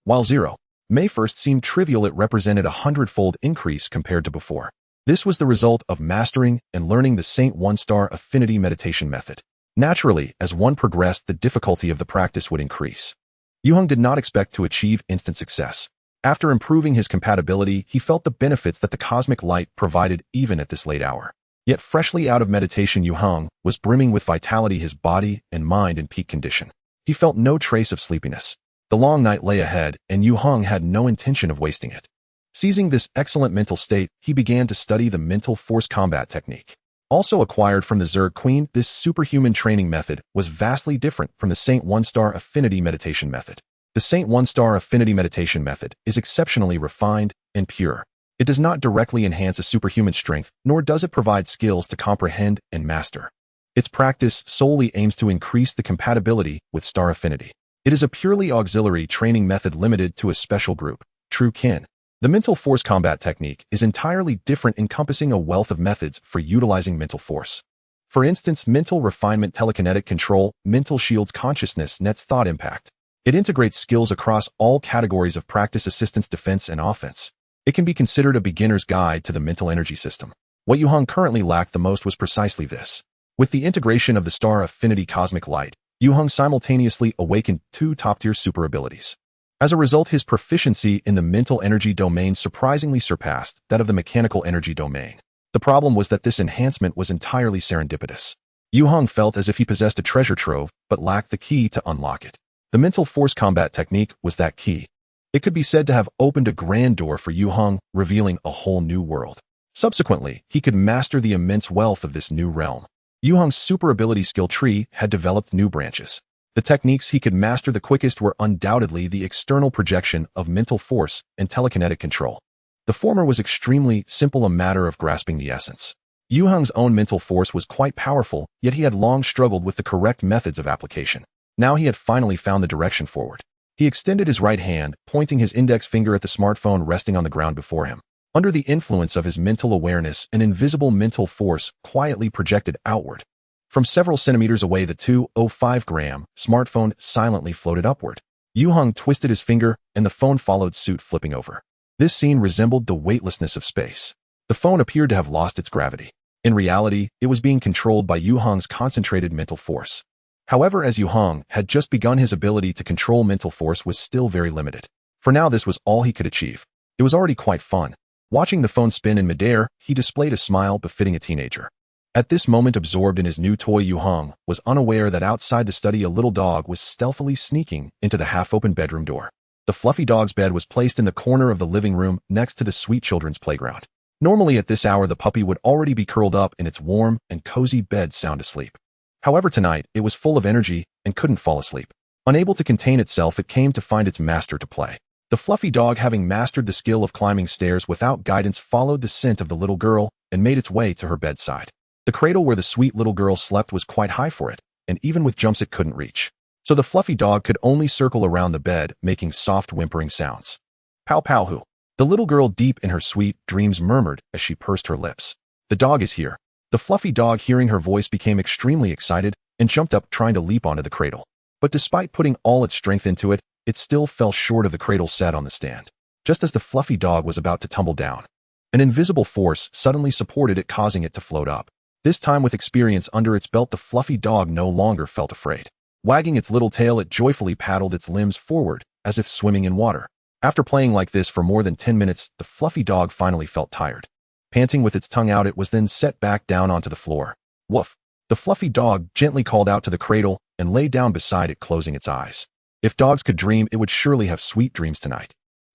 While 0.1 seemed trivial, it represented a 100-fold increase compared to before. This was the result of mastering and learning the Saint One-Star Affinity meditation method. Naturally, as one progressed, the difficulty of the practice would increase. Yue Heng did not expect to achieve instant success. After improving his compatibility, he felt the benefits that the cosmic light provided even at this late hour. Yet freshly out of meditation, Yue Heng was brimming with vitality, his body and mind in peak condition. He felt no trace of sleepiness. The long night lay ahead, and Yue Heng had no intention of wasting it. Seizing this excellent mental state, he began to study the mental force combat technique. Also acquired from the Zerg Queen, this superhuman training method was vastly different from the Saint One-Star Affinity meditation method. The Saint One-Star Affinity meditation method is exceptionally refined and pure. It does not directly enhance a superhuman strength, nor does it provide skills to comprehend and master. Its practice solely aims to increase the compatibility with star affinity. It is a purely auxiliary training method limited to a special group, true kin. The mental force combat technique is entirely different, encompassing a wealth of methods for utilizing mental force. For instance, mental refinement, telekinetic control, mental shields, consciousness, nets, thought impact. It integrates skills across all categories of practice, assistance, defense, and offense. It can be considered a beginner's guide to the mental energy system. What Yue Heng currently lacked the most was precisely this. With the integration of the star affinity cosmic light, Yue Heng simultaneously awakened two top-tier super abilities. As a result, his proficiency in the mental energy domain surprisingly surpassed that of the mechanical energy domain. The problem was that this enhancement was entirely serendipitous. Yue Heng felt as if he possessed a treasure trove, but lacked the key to unlock it. The mental force combat technique was that key. It could be said to have opened a grand door for Yue Heng, revealing a whole new world. Subsequently, he could master the immense wealth of this new realm. Yue Heng's super ability skill tree had developed new branches. The techniques he could master the quickest were undoubtedly the external projection of mental force and telekinetic control. The former was extremely simple, a matter of grasping the essence. Yue Heng's own mental force was quite powerful, yet he had long struggled with the correct methods of application. Now he had finally found the direction forward. He extended his right hand, pointing his index finger at the smartphone resting on the ground before him. Under the influence of his mental awareness, an invisible mental force quietly projected outward. From several centimeters away, the 205-gram smartphone silently floated upward. Yue Heng twisted his finger, and the phone followed suit, flipping over. This scene resembled the weightlessness of space. The phone appeared to have lost its gravity. In reality, it was being controlled by Yue Heng's concentrated mental force. However, as Yue Heng had just begun, his ability to control mental force was still very limited. For now, this was all he could achieve. It was already quite fun. Watching the phone spin in midair, he displayed a smile befitting a teenager. At this moment, absorbed in his new toy, Yue Heng was unaware that outside the study a little dog was stealthily sneaking into the half-open bedroom door. The fluffy dog's bed was placed in the corner of the living room next to the sweet children's playground. Normally at this hour, the puppy would already be curled up in its warm and cozy bed, sound asleep. However, tonight, it was full of energy and couldn't fall asleep. Unable to contain itself, it came to find its master to play. The fluffy dog, having mastered the skill of climbing stairs without guidance, followed the scent of the little girl and made its way to her bedside. The cradle where the sweet little girl slept was quite high for it, and even with jumps it couldn't reach. So the fluffy dog could only circle around the bed, making soft whimpering sounds. Pow pow hoo. The little girl, deep in her sweet dreams, murmured as she pursed her lips. The dog is here. The fluffy dog, hearing her voice, became extremely excited and jumped up, trying to leap onto the cradle. But despite putting all its strength into it, it still fell short of the cradle set on the stand. Just as the fluffy dog was about to tumble down, an invisible force suddenly supported it, causing it to float up. This time, with experience under its belt, the fluffy dog no longer felt afraid. Wagging its little tail, it joyfully paddled its limbs forward, as if swimming in water. After playing like this for more than 10 minutes, the fluffy dog finally felt tired. Panting with its tongue out, it was then set back down onto the floor. Woof! The fluffy dog gently called out to the cradle and lay down beside it, closing its eyes. If dogs could dream, it would surely have sweet dreams tonight.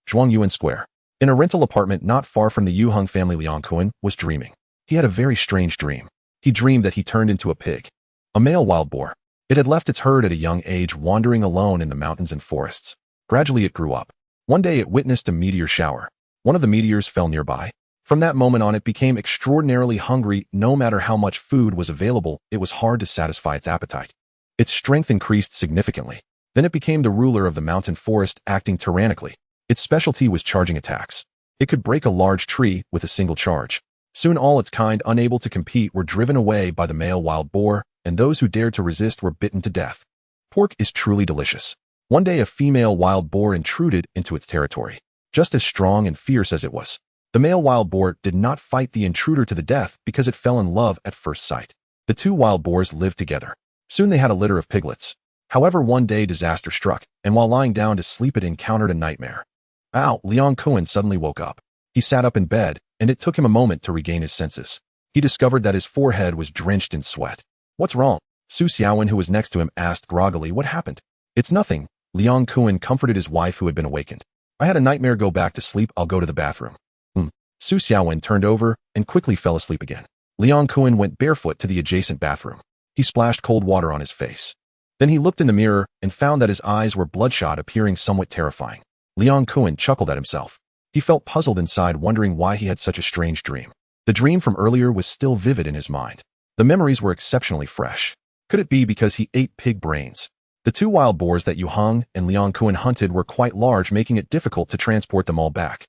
Zhuangyuan Square. In a rental apartment not far from the Yue Heng family, Liang Kuan was dreaming. He had a very strange dream. He dreamed that he turned into a pig. A male wild boar. It had left its herd at a young age, wandering alone in the mountains and forests. Gradually it grew up. One day it witnessed a meteor shower. One of the meteors fell nearby. From that moment on, it became extraordinarily hungry. No matter how much food was available, it was hard to satisfy its appetite. Its strength increased significantly. Then it became the ruler of the mountain forest, acting tyrannically. Its specialty was charging attacks. It could break a large tree with a single charge. Soon all its kind, unable to compete, were driven away by the male wild boar, and those who dared to resist were bitten to death. Pork is truly delicious. One day a female wild boar intruded into its territory. Just as strong and fierce as it was, The male wild boar did not fight the intruder to the death because it fell in love at first sight. The two wild boars lived together. Soon they had a litter of piglets. However, one day disaster struck, and while lying down to sleep it encountered a nightmare. Ow! Liang Kun suddenly woke up. He sat up in bed, and it took him a moment to regain his senses. He discovered that his forehead was drenched in sweat. What's wrong? Su Xiaowen, who was next to him, asked groggily what happened. It's nothing. Liang Kun comforted his wife who had been awakened. I had a nightmare. Go back to sleep. I'll go to the bathroom. Su Xiaowen turned over and quickly fell asleep again. Liang Kun went barefoot to the adjacent bathroom. He splashed cold water on his face. Then he looked in the mirror and found that his eyes were bloodshot, appearing somewhat terrifying. Liang Kun chuckled at himself. He felt puzzled inside, wondering why he had such a strange dream. The dream from earlier was still vivid in his mind. The memories were exceptionally fresh. Could it be because he ate pig brains? The two wild boars that Yue Heng and Liang Kun hunted were quite large, making it difficult to transport them all back.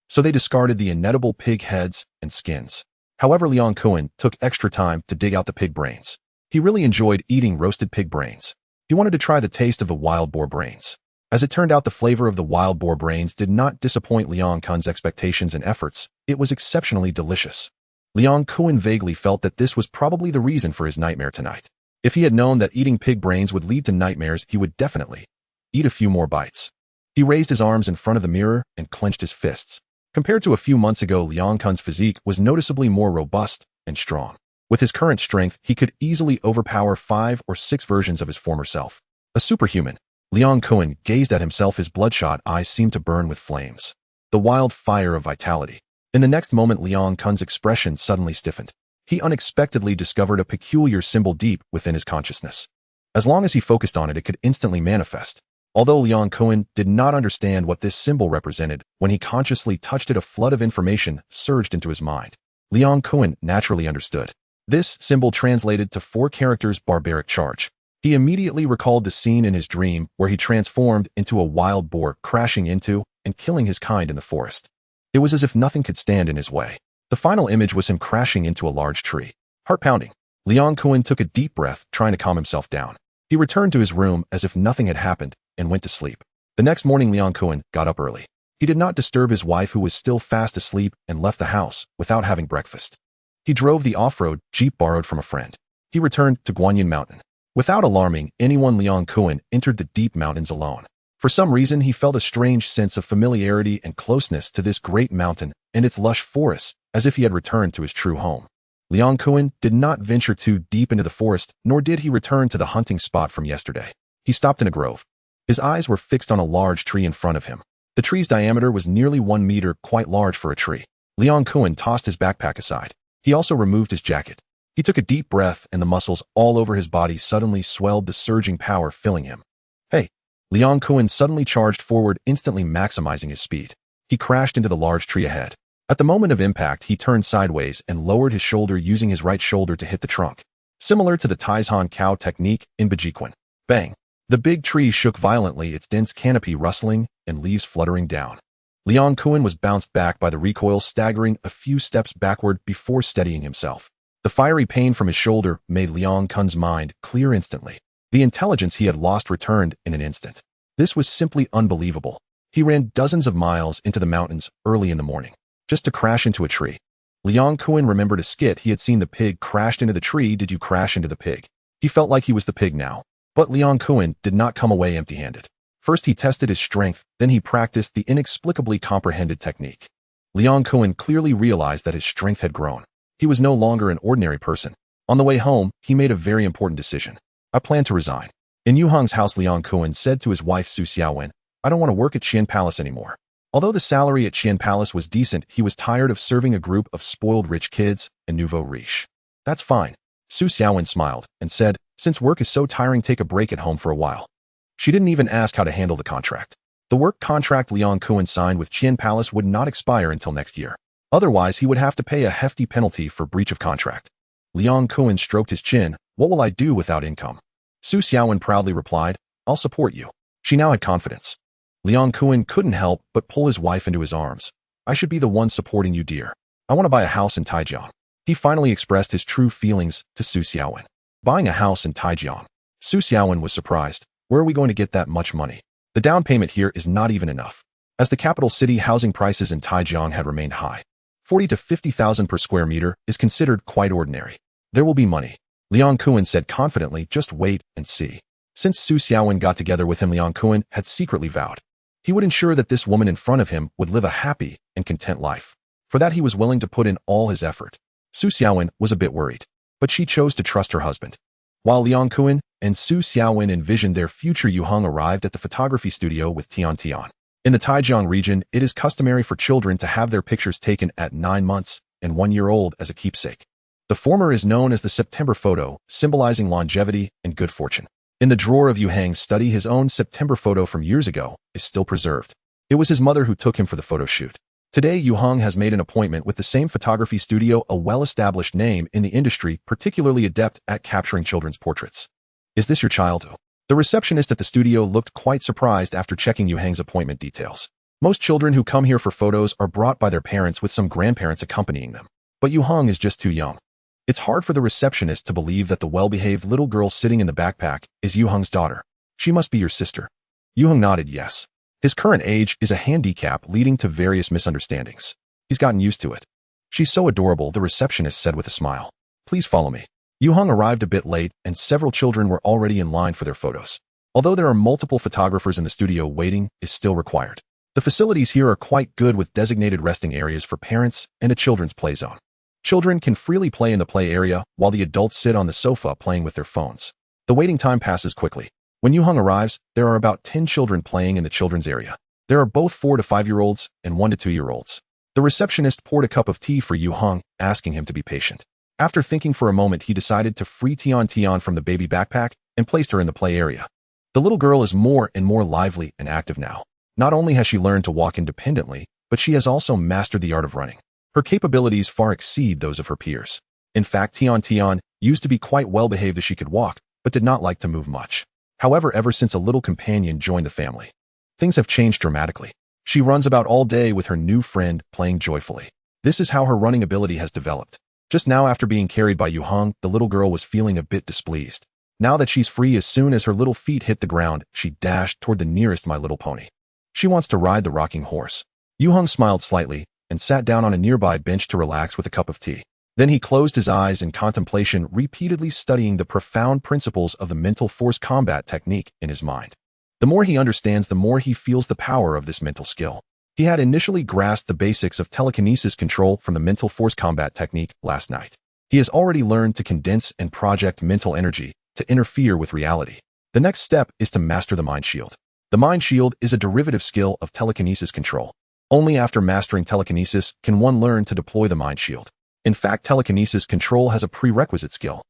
So they discarded the inedible pig heads and skins. However, Liang Kun took extra time to dig out the pig brains. He really enjoyed eating roasted pig brains. He wanted to try the taste of the wild boar brains. As it turned out, the flavor of the wild boar brains did not disappoint Liang Kun's expectations and efforts. It was exceptionally delicious. Liang Kun vaguely felt that this was probably the reason for his nightmare tonight. If he had known that eating pig brains would lead to nightmares, he would definitely eat a few more bites. He raised his arms in front of the mirror and clenched his fists. Compared to a few months ago, Liang Kun's physique was noticeably more robust and strong. With his current strength, he could easily overpower 5 or 6 versions of his former self. A superhuman. Liang Kun gazed at himself, his bloodshot eyes seemed to burn with flames. The wild fire of vitality. In the next moment, Liang Kun's expression suddenly stiffened. He unexpectedly discovered a peculiar symbol deep within his consciousness. As long as he focused on it, it could instantly manifest. Although Liang Kun did not understand what this symbol represented, when he consciously touched it, a flood of information surged into his mind. Liang Kun naturally understood. This symbol translated to 4 characters: barbaric charge. He immediately recalled the scene in his dream where he transformed into a wild boar, crashing into and killing his kind in the forest. It was as if nothing could stand in his way. The final image was him crashing into a large tree. Heart-pounding. Liang Kun took a deep breath, trying to calm himself down. He returned to his room as if nothing had happened and went to sleep. The next morning, Liang Kun got up early. He did not disturb his wife, who was still fast asleep, and left the house without having breakfast. He drove the off-road jeep borrowed from a friend. He returned to Guanyin Mountain. Without alarming anyone, Liang Kun entered the deep mountains alone. For some reason, he felt a strange sense of familiarity and closeness to this great mountain and its lush forests, as if he had returned to his true home. Liang Kun did not venture too deep into the forest, nor did he return to the hunting spot from yesterday. He stopped in a grove. His eyes were fixed on a large tree in front of him. The tree's diameter was nearly 1 meter, quite large for a tree. Liang Kun tossed his backpack aside. He also removed his jacket. He took a deep breath, and the muscles all over his body suddenly swelled, the surging power filling him. Hey! Liang Kun suddenly charged forward, instantly maximizing his speed. He crashed into the large tree ahead. At the moment of impact, he turned sideways and lowered his shoulder, using his right shoulder to hit the trunk. Similar to the Taizhan cow technique in Bejiquan. Bang! The big tree shook violently, its dense canopy rustling and leaves fluttering down. Liang Kun was bounced back by the recoil, staggering a few steps backward before steadying himself. The fiery pain from his shoulder made Liang Kun's mind clear instantly. The intelligence he had lost returned in an instant. This was simply unbelievable. He ran dozens of miles into the mountains early in the morning, just to crash into a tree. Liang Kun remembered a skit he had seen. The pig crashed into the tree. Did you crash into the pig? He felt like he was the pig now. But Liang Kun did not come away empty-handed. First he tested his strength, then he practiced the inexplicably comprehended technique. Liang Kun clearly realized that his strength had grown. He was no longer an ordinary person. On the way home, he made a very important decision. I plan to resign. In Yue Heng's house, Liang Kun said to his wife Su Xiaowen, I don't want to work at Qian Palace anymore. Although the salary at Qian Palace was decent, he was tired of serving a group of spoiled rich kids and nouveau riche. That's fine. Su Xiaowen smiled and said, since work is so tiring, take a break at home for a while. She didn't even ask how to handle the contract. The work contract Liang Kun signed with Qian Palace would not expire until next year. Otherwise, he would have to pay a hefty penalty for breach of contract. Liang Kun stroked his chin. What will I do without income? Su Xiaowen proudly replied, I'll support you. She now had confidence. Liang Kun couldn't help but pull his wife into his arms. I should be the one supporting you, dear. I want to buy a house in Taijiang. He finally expressed his true feelings to Su Xiaowen. Buying a house in Taijiang. Su Xiaowen was surprised. Where are we going to get that much money? The down payment here is not even enough. As the capital city, housing prices in Taijiang had remained high. 40 to 50,000 per square meter is considered quite ordinary. There will be money. Liang Kuan said confidently, just wait and see. Since Su Xiaowen got together with him, Liang Kuan had secretly vowed he would ensure that this woman in front of him would live a happy and content life. For that he was willing to put in all his effort. Su Xiaowen was a bit worried, but she chose to trust her husband. While Liang Kuan and Su Xiaowen envisioned their future, Yue Heng arrived at the photography studio with Tian Tian. In the Taijiang region, it is customary for children to have their pictures taken at 9 months and 1 year old as a keepsake. The former is known as the September photo, symbolizing longevity and good fortune. In the drawer of Yue Heng's study, his own September photo from years ago is still preserved. It was his mother who took him for the photo shoot. Today, Yue Heng has made an appointment with the same photography studio, a well-established name in the industry, particularly adept at capturing children's portraits. Is this your child? The receptionist at the studio looked quite surprised after checking Yue Heng's appointment details. Most children who come here for photos are brought by their parents with some grandparents accompanying them. But Yue Heng is just too young. It's hard for the receptionist to believe that the well-behaved little girl sitting in the backpack is Yue Heng's daughter. She must be your sister. Yue Heng nodded yes. His current age is a handicap, leading to various misunderstandings. He's gotten used to it. She's so adorable, the receptionist said with a smile. Please follow me. Yue Heng arrived a bit late, and several children were already in line for their photos. Although there are multiple photographers in the studio, waiting is still required. The facilities here are quite good, with designated resting areas for parents and a children's play zone. Children can freely play in the play area, while the adults sit on the sofa playing with their phones. The waiting time passes quickly. When Yue Heng arrives, there are about 10 children playing in the children's area. There are both 4 to 5-year-olds and 1 to 2-year-olds. The receptionist poured a cup of tea for Yue Heng, asking him to be patient. After thinking for a moment, he decided to free Tian Tian from the baby backpack and placed her in the play area. The little girl is more and more lively and active now. Not only has she learned to walk independently, but she has also mastered the art of running. Her capabilities far exceed those of her peers. In fact, Tian Tian used to be quite well-behaved as she could walk, but did not like to move much. However, ever since a little companion joined the family, things have changed dramatically. She runs about all day with her new friend, playing joyfully. This is how her running ability has developed. Just now, after being carried by Yue Heng, the little girl was feeling a bit displeased. Now that she's free, as soon as her little feet hit the ground, she dashed toward the nearest My Little Pony. She wants to ride the rocking horse. Yue Heng smiled slightly and sat down on a nearby bench to relax with a cup of tea. Then he closed his eyes in contemplation, repeatedly studying the profound principles of the mental force combat technique in his mind. The more he understands, the more he feels the power of this mental skill. He had initially grasped the basics of telekinesis control from the mental force combat technique last night. He has already learned to condense and project mental energy to interfere with reality. The next step is to master the mind shield. The mind shield is a derivative skill of telekinesis control. Only after mastering telekinesis can one learn to deploy the mind shield. In fact, telekinesis control has a prerequisite skill.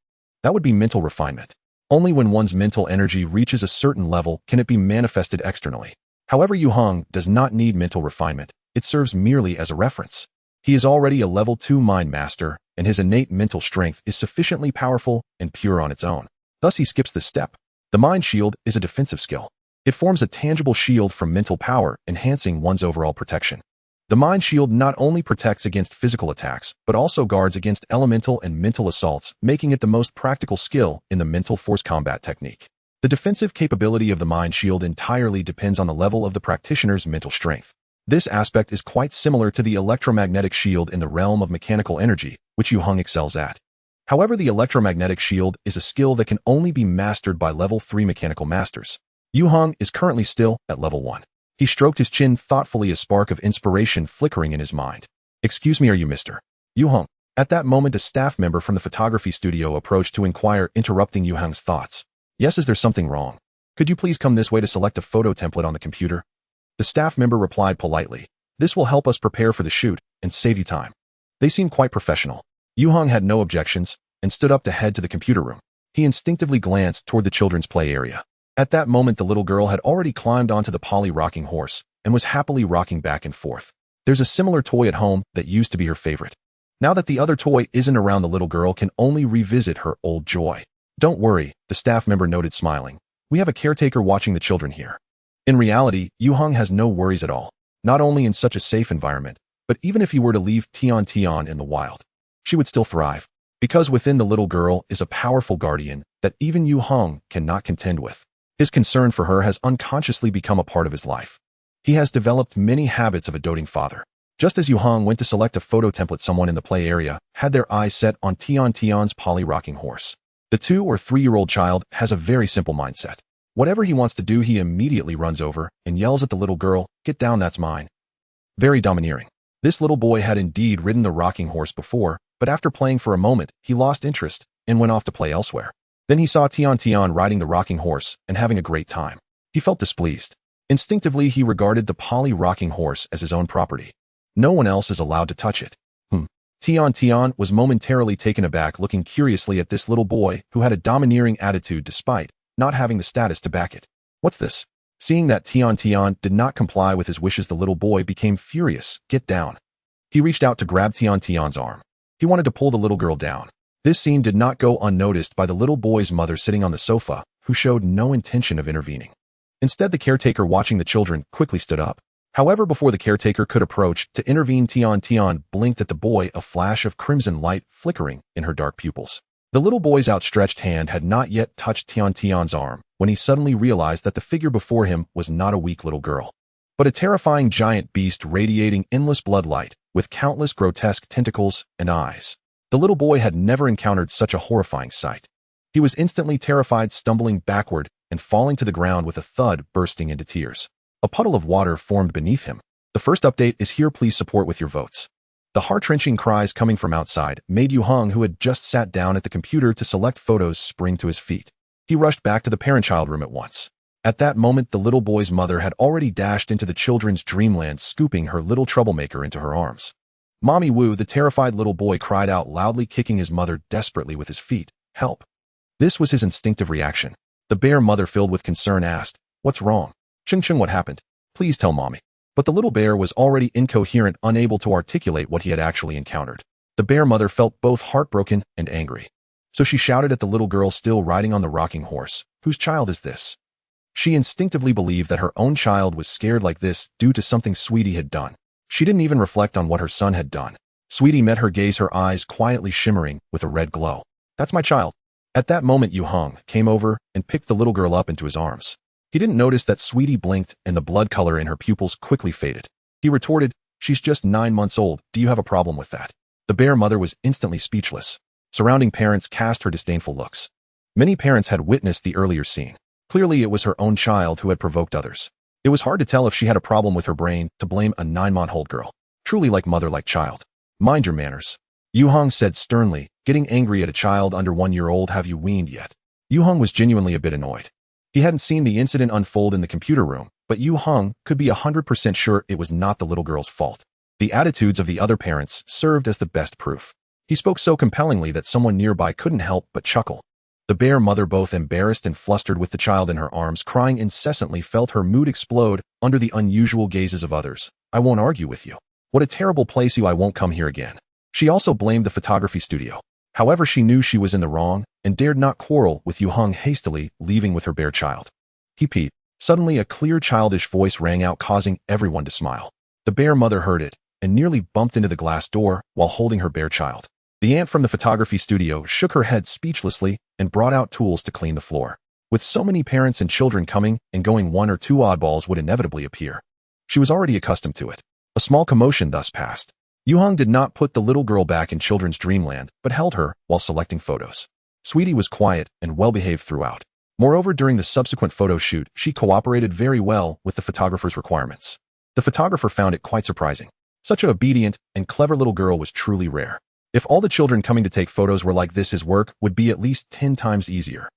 That would be mental refinement. Only when one's mental energy reaches a certain level can it be manifested externally. However, Yue Heng does not need mental refinement. It serves merely as a reference. He is already a level 2 mind master, and his innate mental strength is sufficiently powerful and pure on its own. Thus, he skips this step. The mind shield is a defensive skill. It forms a tangible shield from mental power, enhancing one's overall protection. The mind shield not only protects against physical attacks, but also guards against elemental and mental assaults, making it the most practical skill in the mental force combat technique. The defensive capability of the mind shield entirely depends on the level of the practitioner's mental strength. This aspect is quite similar to the electromagnetic shield in the realm of mechanical energy, which Yue Heng excels at. However, the electromagnetic shield is a skill that can only be mastered by level 3 mechanical masters. Yue Heng is currently still at level 1. He stroked his chin thoughtfully, a spark of inspiration flickering in his mind. Excuse me, are you Mr. Yue Heng? At that moment, a staff member from the photography studio approached to inquire, interrupting Yue Heng's thoughts. Yes, is there something wrong? Could you please come this way to select a photo template on the computer? The staff member replied politely. This will help us prepare for the shoot and save you time. They seemed quite professional. Yue Heng had no objections and stood up to head to the computer room. He instinctively glanced toward the children's play area. At that moment, the little girl had already climbed onto the poly rocking horse and was happily rocking back and forth. There's a similar toy at home that used to be her favorite. Now that the other toy isn't around, the little girl can only revisit her old joy. Don't worry, the staff member noted, smiling. We have a caretaker watching the children here. In reality, Yue Heng has no worries at all, not only in such a safe environment, but even if he were to leave Tian Tian in the wild, she would still thrive, because within the little girl is a powerful guardian that even Yue Heng cannot contend with. His concern for her has unconsciously become a part of his life. He has developed many habits of a doting father. Just as Yue Heng went to select a photo template, someone in the play area had their eyes set on Tion's poly rocking horse. The 2- or 3-year-old child has a very simple mindset. Whatever he wants to do, he immediately runs over and yells at the little girl, "Get down, that's mine." Very domineering. This little boy had indeed ridden the rocking horse before, but after playing for a moment, he lost interest and went off to play elsewhere. Then he saw Tion riding the rocking horse and having a great time. He felt displeased. Instinctively, he regarded the poly rocking horse as his own property. No one else is allowed to touch it. Tion was momentarily taken aback, looking curiously at this little boy who had a domineering attitude despite not having the status to back it. What's this? Seeing that Tion did not comply with his wishes, the little boy became furious. Get down. He reached out to grab Tion's arm. He wanted to pull the little girl down. This scene did not go unnoticed by the little boy's mother sitting on the sofa, who showed no intention of intervening. Instead, the caretaker watching the children quickly stood up. However, before the caretaker could approach to intervene, Tion blinked at the boy, a flash of crimson light flickering in her dark pupils. The little boy's outstretched hand had not yet touched Tion's arm when he suddenly realized that the figure before him was not a weak little girl, but a terrifying giant beast radiating endless bloodlight with countless grotesque tentacles and eyes. The little boy had never encountered such a horrifying sight. He was instantly terrified, stumbling backward and falling to the ground with a thud, bursting into tears. A puddle of water formed beneath him. The first update is here. Please support with your votes. The heart-wrenching cries coming from outside made Yue Heng, who had just sat down at the computer to select photos, spring to his feet. He rushed back to the parent-child room at once. At that moment, the little boy's mother had already dashed into the children's dreamland, scooping her little troublemaker into her arms. Mommy Wu, the terrified little boy, cried out loudly, kicking his mother desperately with his feet. Help! This was his instinctive reaction. The bear mother, filled with concern, asked, "What's wrong? Ching, what happened? Please tell mommy." But the little bear was already incoherent, unable to articulate what he had actually encountered. The bear mother felt both heartbroken and angry. So she shouted at the little girl still riding on the rocking horse, "Whose child is this?" She instinctively believed that her own child was scared like this due to something Sweetie had done. She didn't even reflect on what her son had done. Sweetie met her gaze, her eyes quietly shimmering with a red glow. "That's my child." At that moment, Yue Heng came over and picked the little girl up into his arms. He didn't notice that Sweetie blinked and the blood color in her pupils quickly faded. He retorted, "She's just 9 months old. Do you have a problem with that?" The bear mother was instantly speechless. Surrounding parents cast her disdainful looks. Many parents had witnessed the earlier scene. Clearly, it was her own child who had provoked others. It was hard to tell if she had a problem with her brain to blame a 9-month-old girl. Truly like mother, like child. "Mind your manners," Yue Heng said sternly, getting angry at a child under 1 year old. "Have you weaned yet?" Yue Heng was genuinely a bit annoyed. He hadn't seen the incident unfold in the computer room, but Yue Heng could be 100% sure it was not the little girl's fault. The attitudes of the other parents served as the best proof. He spoke so compellingly that someone nearby couldn't help but chuckle. The bear mother, both embarrassed and flustered with the child in her arms crying incessantly, felt her mood explode under the unusual gazes of others. "I won't argue with you. What a terrible place you. I won't come here again." She also blamed the photography studio. However, she knew she was in the wrong and dared not quarrel with Yue Heng, hastily leaving with her bear child. Pete. Suddenly, a clear childish voice rang out, causing everyone to smile. The bear mother heard it and nearly bumped into the glass door while holding her bear child. The aunt from the photography studio shook her head speechlessly and brought out tools to clean the floor. With so many parents and children coming and going, 1 or 2 oddballs would inevitably appear. She was already accustomed to it. A small commotion thus passed. Yue Heng did not put the little girl back in children's dreamland, but held her while selecting photos. Sweetie was quiet and well-behaved throughout. Moreover, during the subsequent photo shoot, she cooperated very well with the photographer's requirements. The photographer found it quite surprising. Such an obedient and clever little girl was truly rare. If all the children coming to take photos were like this, his work would be at least 10 times easier.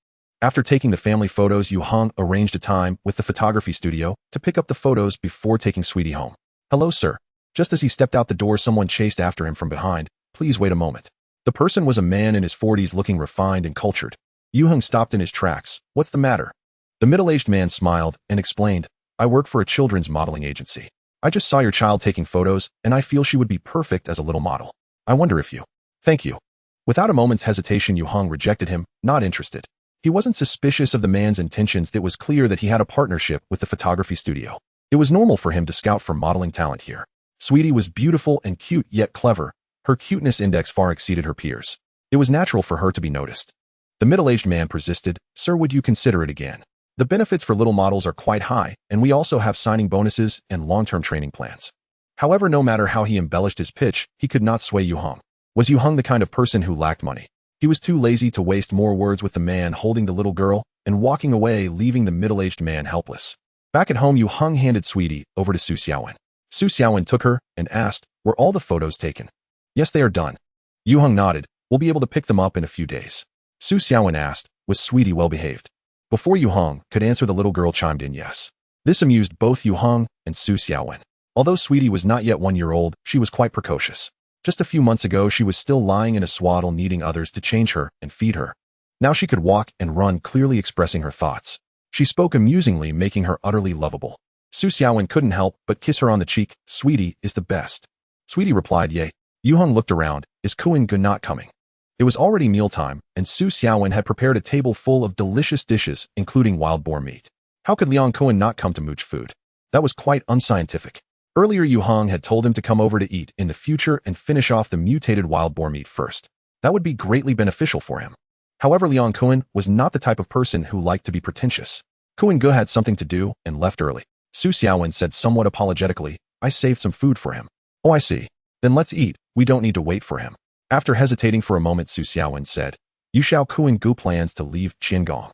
After taking the family photos, Yue Heng arranged a time with the photography studio to pick up the photos before taking Sweetie home. "Hello, sir." Just as he stepped out the door, someone chased after him from behind. "Please wait a moment." The person was a man in his 40s, looking refined and cultured. Yue Heng stopped in his tracks. "What's the matter?" The middle-aged man smiled and explained, "I work for a children's modeling agency. I just saw your child taking photos, and I feel she would be perfect as a little model. I wonder if you..." "Thank you." Without a moment's hesitation, Yue Heng rejected him, not interested. He wasn't suspicious of the man's intentions. It was clear that he had a partnership with the photography studio. It was normal for him to scout for modeling talent here. Sweetie was beautiful and cute, yet clever. Her cuteness index far exceeded her peers. It was natural for her to be noticed. The middle-aged man persisted, "Sir, would you consider it again? The benefits for little models are quite high, and we also have signing bonuses and long-term training plans." However, no matter how he embellished his pitch, he could not sway Yue Heng. Was Yue Heng the kind of person who lacked money? He was too lazy to waste more words with the man holding the little girl and walking away, leaving the middle-aged man helpless. Back at home, Yue Heng handed Sweetie over to Su Xiaowen. Su Xiaowen took her and asked, "Were all the photos taken?" "Yes, they are done." Yue Heng nodded. "We'll be able to pick them up in a few days." Su Xiaowen asked, "Was Sweetie well behaved?" Before Yue Heng could answer, the little girl chimed in yes. This amused both Yue Heng and Su Xiaowen. Although Sweetie was not yet 1 year old, she was quite precocious. Just a few months ago, she was still lying in a swaddle, needing others to change her and feed her. Now she could walk and run, clearly expressing her thoughts. She spoke amusingly, making her utterly lovable. Su Xiaowen couldn't help but kiss her on the cheek. "Sweetie is the best." Sweetie replied, "Yay." Yue Heng looked around. "Is Kuan Gu not coming?" It was already mealtime, and Su Xiaowen had prepared a table full of delicious dishes, including wild boar meat. How could Liang Kuan not come to mooch food? That was quite unscientific. Earlier, Yue Heng had told him to come over to eat in the future and finish off the mutated wild boar meat first. That would be greatly beneficial for him. However, Liang Kuan was not the type of person who liked to be pretentious. Kuan Gu had something to do and left early. Su Xiaowen said somewhat apologetically, "I saved some food for him." "Oh, I see. Then let's eat. We don't need to wait for him." After hesitating for a moment, Su Xiaowen said, "Yu Xiao Kuan Gu plans to leave Qiangong."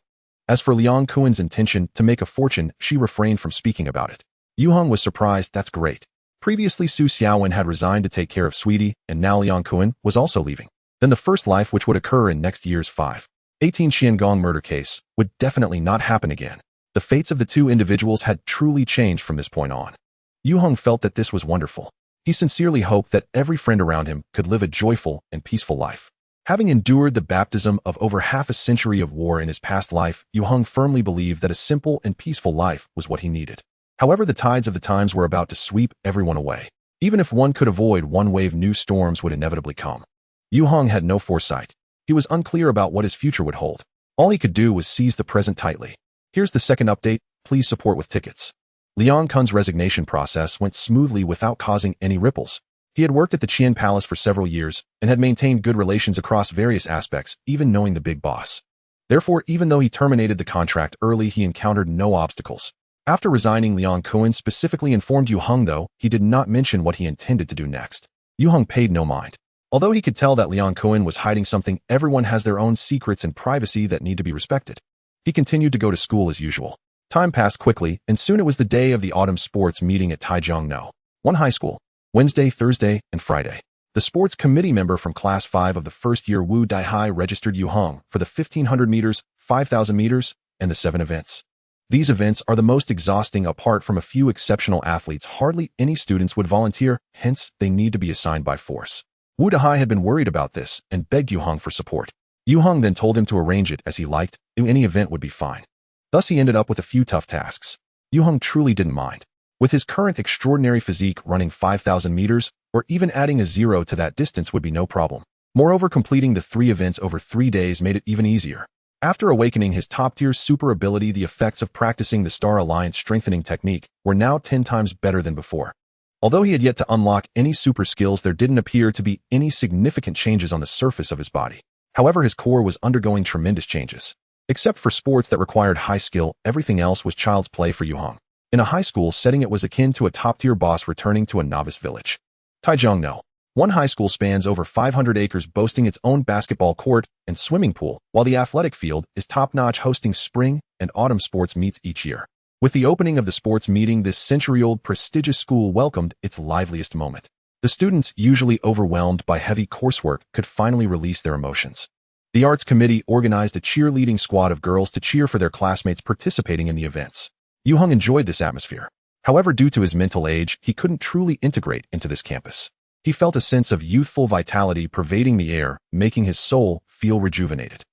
As for Liang Kuan's intention to make a fortune, she refrained from speaking about it. Yue Heng was surprised. That's great. Previously, Su Xiaowen had resigned to take care of Sweetie, and now Liang Kuan was also leaving. Then the first life, which would occur in next year's 5/18 Qiangong murder case, would definitely not happen again. The fates of the two individuals had truly changed from this point on. Yue Heng felt that this was wonderful. He sincerely hoped that every friend around him could live a joyful and peaceful life. Having endured the baptism of over half a century of war in his past life, Yue Heng firmly believed that a simple and peaceful life was what he needed. However, the tides of the times were about to sweep everyone away. Even if one could avoid one wave, new storms would inevitably come. Yue Heng had no foresight. He was unclear about what his future would hold. All he could do was seize the present tightly. Here's the second update. Please support with tickets. Liang Kun's resignation process went smoothly without causing any ripples. He had worked at the Qian Palace for several years and had maintained good relations across various aspects, even knowing the big boss. Therefore, even though he terminated the contract early, he encountered no obstacles. After resigning, Liang Kuan specifically informed Yue Heng, though he did not mention what he intended to do next. Yue Heng paid no mind. Although he could tell that Liang Kuan was hiding something, everyone has their own secrets and privacy that need to be respected. He continued to go to school as usual. Time passed quickly, and soon it was the day of the autumn sports meeting at Taijiang No. 1 High School. Wednesday, Thursday, and Friday. The sports committee member from Class 5 of the first year Wu Daihai registered Yue Heng for the 1500 meters, 5000 meters, and the 7 events. These events are the most exhausting. Apart from a few exceptional athletes, hardly any students would volunteer, hence they need to be assigned by force. Wu Daihai had been worried about this and begged Yue Heng for support. Yue Heng then told him to arrange it as he liked, any event would be fine. Thus he ended up with a few tough tasks. Yue Heng truly didn't mind. With his current extraordinary physique, running 5000 meters, or even adding a 0 to that distance would be no problem. Moreover, completing the 3 events over 3 days made it even easier. After awakening his top-tier super ability, the effects of practicing the Star Alliance strengthening technique were now 10 times better than before. Although he had yet to unlock any super skills, there didn't appear to be any significant changes on the surface of his body. However, his core was undergoing tremendous changes. Except for sports that required high skill, everything else was child's play for Yue Heng. In a high school setting, it was akin to a top-tier boss returning to a novice village. Taijiang No. 1 High School spans over 500 acres, boasting its own basketball court and swimming pool, while the athletic field is top-notch, hosting spring and autumn sports meets each year. With the opening of the sports meeting, this century-old prestigious school welcomed its liveliest moment. The students, usually overwhelmed by heavy coursework, could finally release their emotions. The arts committee organized a cheerleading squad of girls to cheer for their classmates participating in the events. Yue Heng enjoyed this atmosphere. However, due to his mental age, he couldn't truly integrate into this campus. He felt a sense of youthful vitality pervading the air, making his soul feel rejuvenated.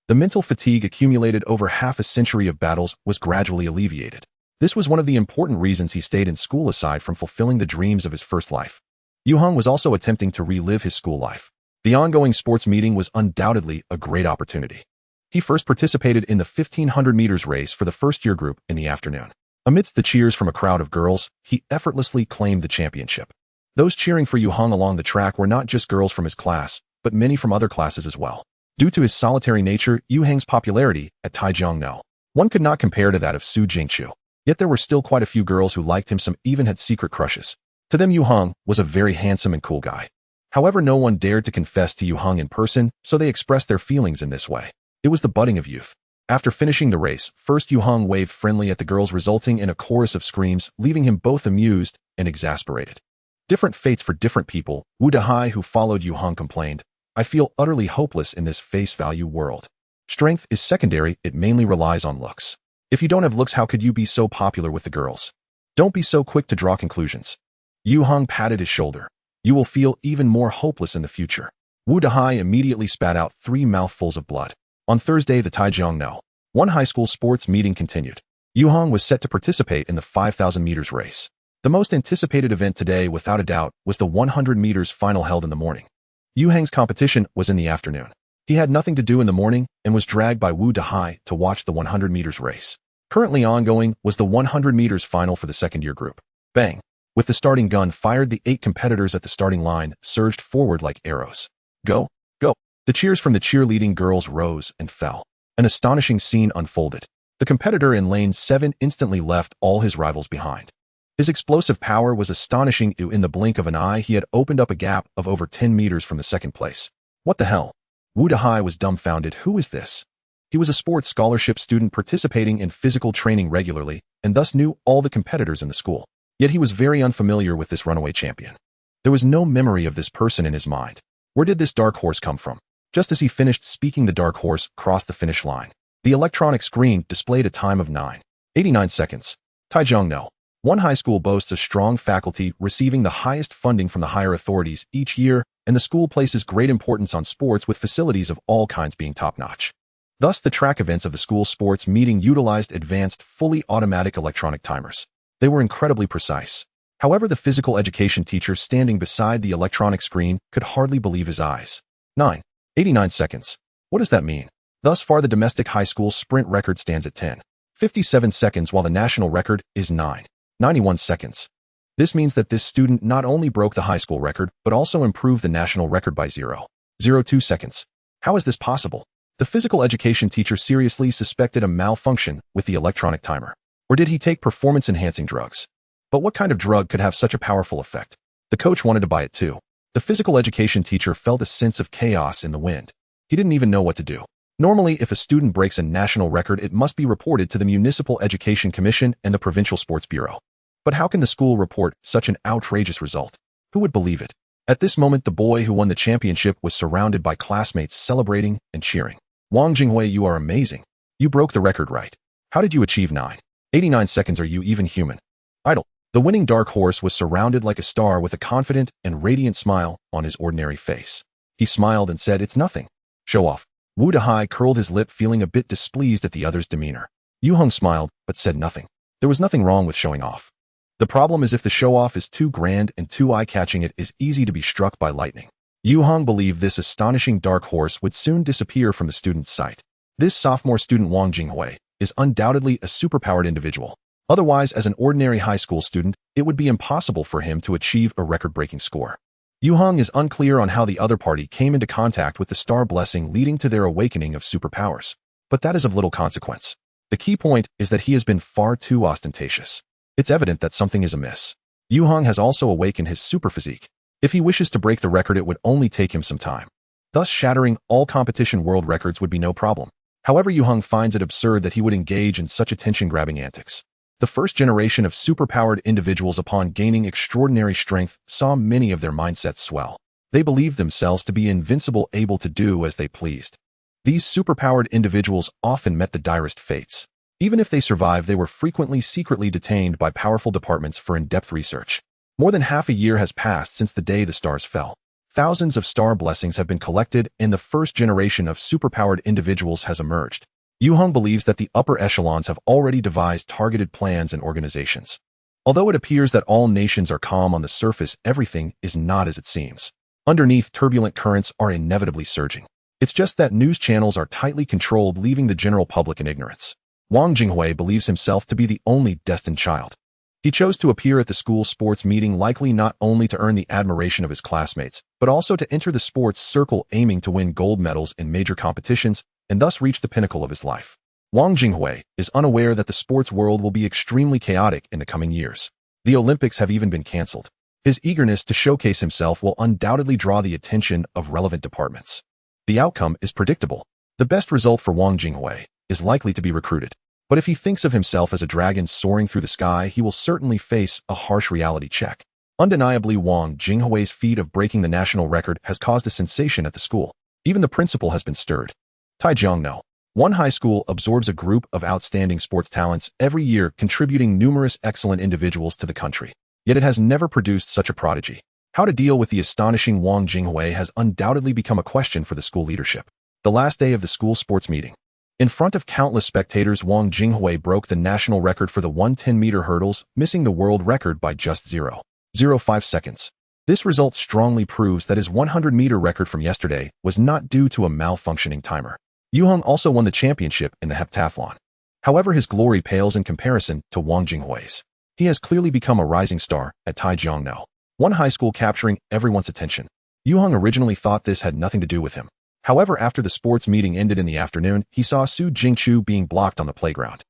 The mental fatigue accumulated over half a century of battles was gradually alleviated. This was one of the important reasons he stayed in school, aside from fulfilling the dreams of his first life. Yue Heng was also attempting to relive his school life. The ongoing sports meeting was undoubtedly a great opportunity. He first participated in the 1500 meters race for the first-year group in the afternoon. Amidst the cheers from a crowd of girls, he effortlessly claimed the championship. Those cheering for Yue Heng along the track were not just girls from his class, but many from other classes as well. Due to his solitary nature, Yue Heng's popularity at Taijiang No. 1 could not compare to that of Su Jingqiu. Yet there were still quite a few girls who liked him, some even had secret crushes. To them, Yue Heng was a very handsome and cool guy. However, no one dared to confess to Yue Heng in person, so they expressed their feelings in this way. It was the budding of youth. After finishing the race, first Yue Heng waved friendly at the girls, resulting in a chorus of screams, leaving him both amused and exasperated. Different fates for different people. Wu Dehai, who followed Yue Heng, complained, "I feel utterly hopeless in this face-value world. Strength is secondary, it mainly relies on looks. If you don't have looks, how could you be so popular with the girls? Don't be so quick to draw conclusions." Yue Heng patted his shoulder. "You will feel even more hopeless in the future." Wu Dehai immediately spat out 3 mouthfuls of blood. On Thursday, the Taijiang 1 high school sports meeting continued. Yue Heng was set to participate in the 5,000 meters race. The most anticipated event today, without a doubt, was the 100 meters final held in the morning. Yue Heng's competition was in the afternoon. He had nothing to do in the morning and was dragged by Wu Dehai to watch the 100 meters race. Currently ongoing was the 100 meters final for the second-year group. Bang! With the starting gun fired, the 8 competitors at the starting line surged forward like arrows. Go! Go! The cheers from the cheerleading girls rose and fell. An astonishing scene unfolded. The competitor in lane 7 instantly left all his rivals behind. His explosive power was astonishing. In the blink of an eye, he had opened up a gap of over 10 meters from the second place. What the hell? Wu Dehai was dumbfounded. Who is this? He was a sports scholarship student participating in physical training regularly, and thus knew all the competitors in the school. Yet he was very unfamiliar with this runaway champion. There was no memory of this person in his mind. Where did this dark horse come from? Just as he finished speaking, the dark horse crossed the finish line. The electronic screen displayed a time of 9:89 seconds. Taijiang 1 high school boasts a strong faculty, receiving the highest funding from the higher authorities each year, and the school places great importance on sports, with facilities of all kinds being top-notch. Thus, the track events of the school sports meeting utilized advanced, fully automatic electronic timers. They were incredibly precise. However, the physical education teacher standing beside the electronic screen could hardly believe his eyes. 9:89 seconds. What does that mean? Thus far, the domestic high school sprint record stands at 10:57 seconds, while the national record is 9:91 seconds. This means that this student not only broke the high school record, but also improved the national record by 0.02 seconds. How is this possible? The physical education teacher seriously suspected a malfunction with the electronic timer. Or did he take performance-enhancing drugs? But what kind of drug could have such a powerful effect? The coach wanted to buy it too. The physical education teacher felt a sense of chaos in the wind. He didn't even know what to do. Normally, if a student breaks a national record, it must be reported to the Municipal Education Commission and the Provincial Sports Bureau. But how can the school report such an outrageous result? Who would believe it? At this moment, the boy who won the championship was surrounded by classmates celebrating and cheering. "Wang Jinghui, you are amazing. You broke the record, right? How did you achieve 9:89 seconds? Are you even human?" Idle. The winning dark horse was surrounded like a star with a confident and radiant smile on his ordinary face. He smiled and said, "It's nothing. Show off." Wu Dehai curled his lip, feeling a bit displeased at the other's demeanor. Yue Heng smiled, but said nothing. There was nothing wrong with showing off. The problem is if the show-off is too grand and too eye-catching, it is easy to be struck by lightning. Yue Heng believed this astonishing dark horse would soon disappear from the student's sight. This sophomore student, Wang Jinghui, is undoubtedly a superpowered individual. Otherwise, as an ordinary high school student, it would be impossible for him to achieve a record-breaking score. Yue Heng is unclear on how the other party came into contact with the star blessing, leading to their awakening of superpowers. But that is of little consequence. The key point is that he has been far too ostentatious. It's evident that something is amiss. Yue Heng has also awakened his super physique. If he wishes to break the record, it would only take him some time. Thus, shattering all competition world records would be no problem. However, Yue Heng finds it absurd that he would engage in such attention-grabbing antics. The first generation of superpowered individuals, upon gaining extraordinary strength, saw many of their mindsets swell. They believed themselves to be invincible, able to do as they pleased. These superpowered individuals often met the direst fates. Even if they survived, they were frequently secretly detained by powerful departments for in-depth research. More than half a year has passed since the day the stars fell. Thousands of star blessings have been collected, and the first generation of superpowered individuals has emerged. Yue Heng believes that the upper echelons have already devised targeted plans and organizations. Although it appears that all nations are calm on the surface, everything is not as it seems. Underneath, turbulent currents are inevitably surging. It's just that news channels are tightly controlled, leaving the general public in ignorance. Wang Jinghui believes himself to be the only destined child. He chose to appear at the school sports meeting, likely not only to earn the admiration of his classmates, but also to enter the sports circle, aiming to win gold medals in major competitions and thus reach the pinnacle of his life. Wang Jinghui is unaware that the sports world will be extremely chaotic in the coming years. The Olympics have even been cancelled. His eagerness to showcase himself will undoubtedly draw the attention of relevant departments. The outcome is predictable. The best result for Wang Jinghui is likely to be recruited. But if he thinks of himself as a dragon soaring through the sky, he will certainly face a harsh reality check. Undeniably, Wang Jinghui's feat of breaking the national record has caused a sensation at the school. Even the principal has been stirred. Taijiangno. One high school absorbs a group of outstanding sports talents every year, contributing numerous excellent individuals to the country. Yet it has never produced such a prodigy. How to deal with the astonishing Wang Jinghui has undoubtedly become a question for the school leadership. The last day of the school sports meeting. In front of countless spectators, Wang Jinghui broke the national record for the 110-meter hurdles, missing the world record by just 0.05 seconds. This result strongly proves that his 100-meter record from yesterday was not due to a malfunctioning timer. Yue Heng also won the championship in the heptathlon. However, his glory pales in comparison to Wang Jinghui's. He has clearly become a rising star at Taijiangno. One high school capturing everyone's attention. Yue Heng originally thought this had nothing to do with him. However, after the sports meeting ended in the afternoon, he saw Su Jingchu being blocked on the playground.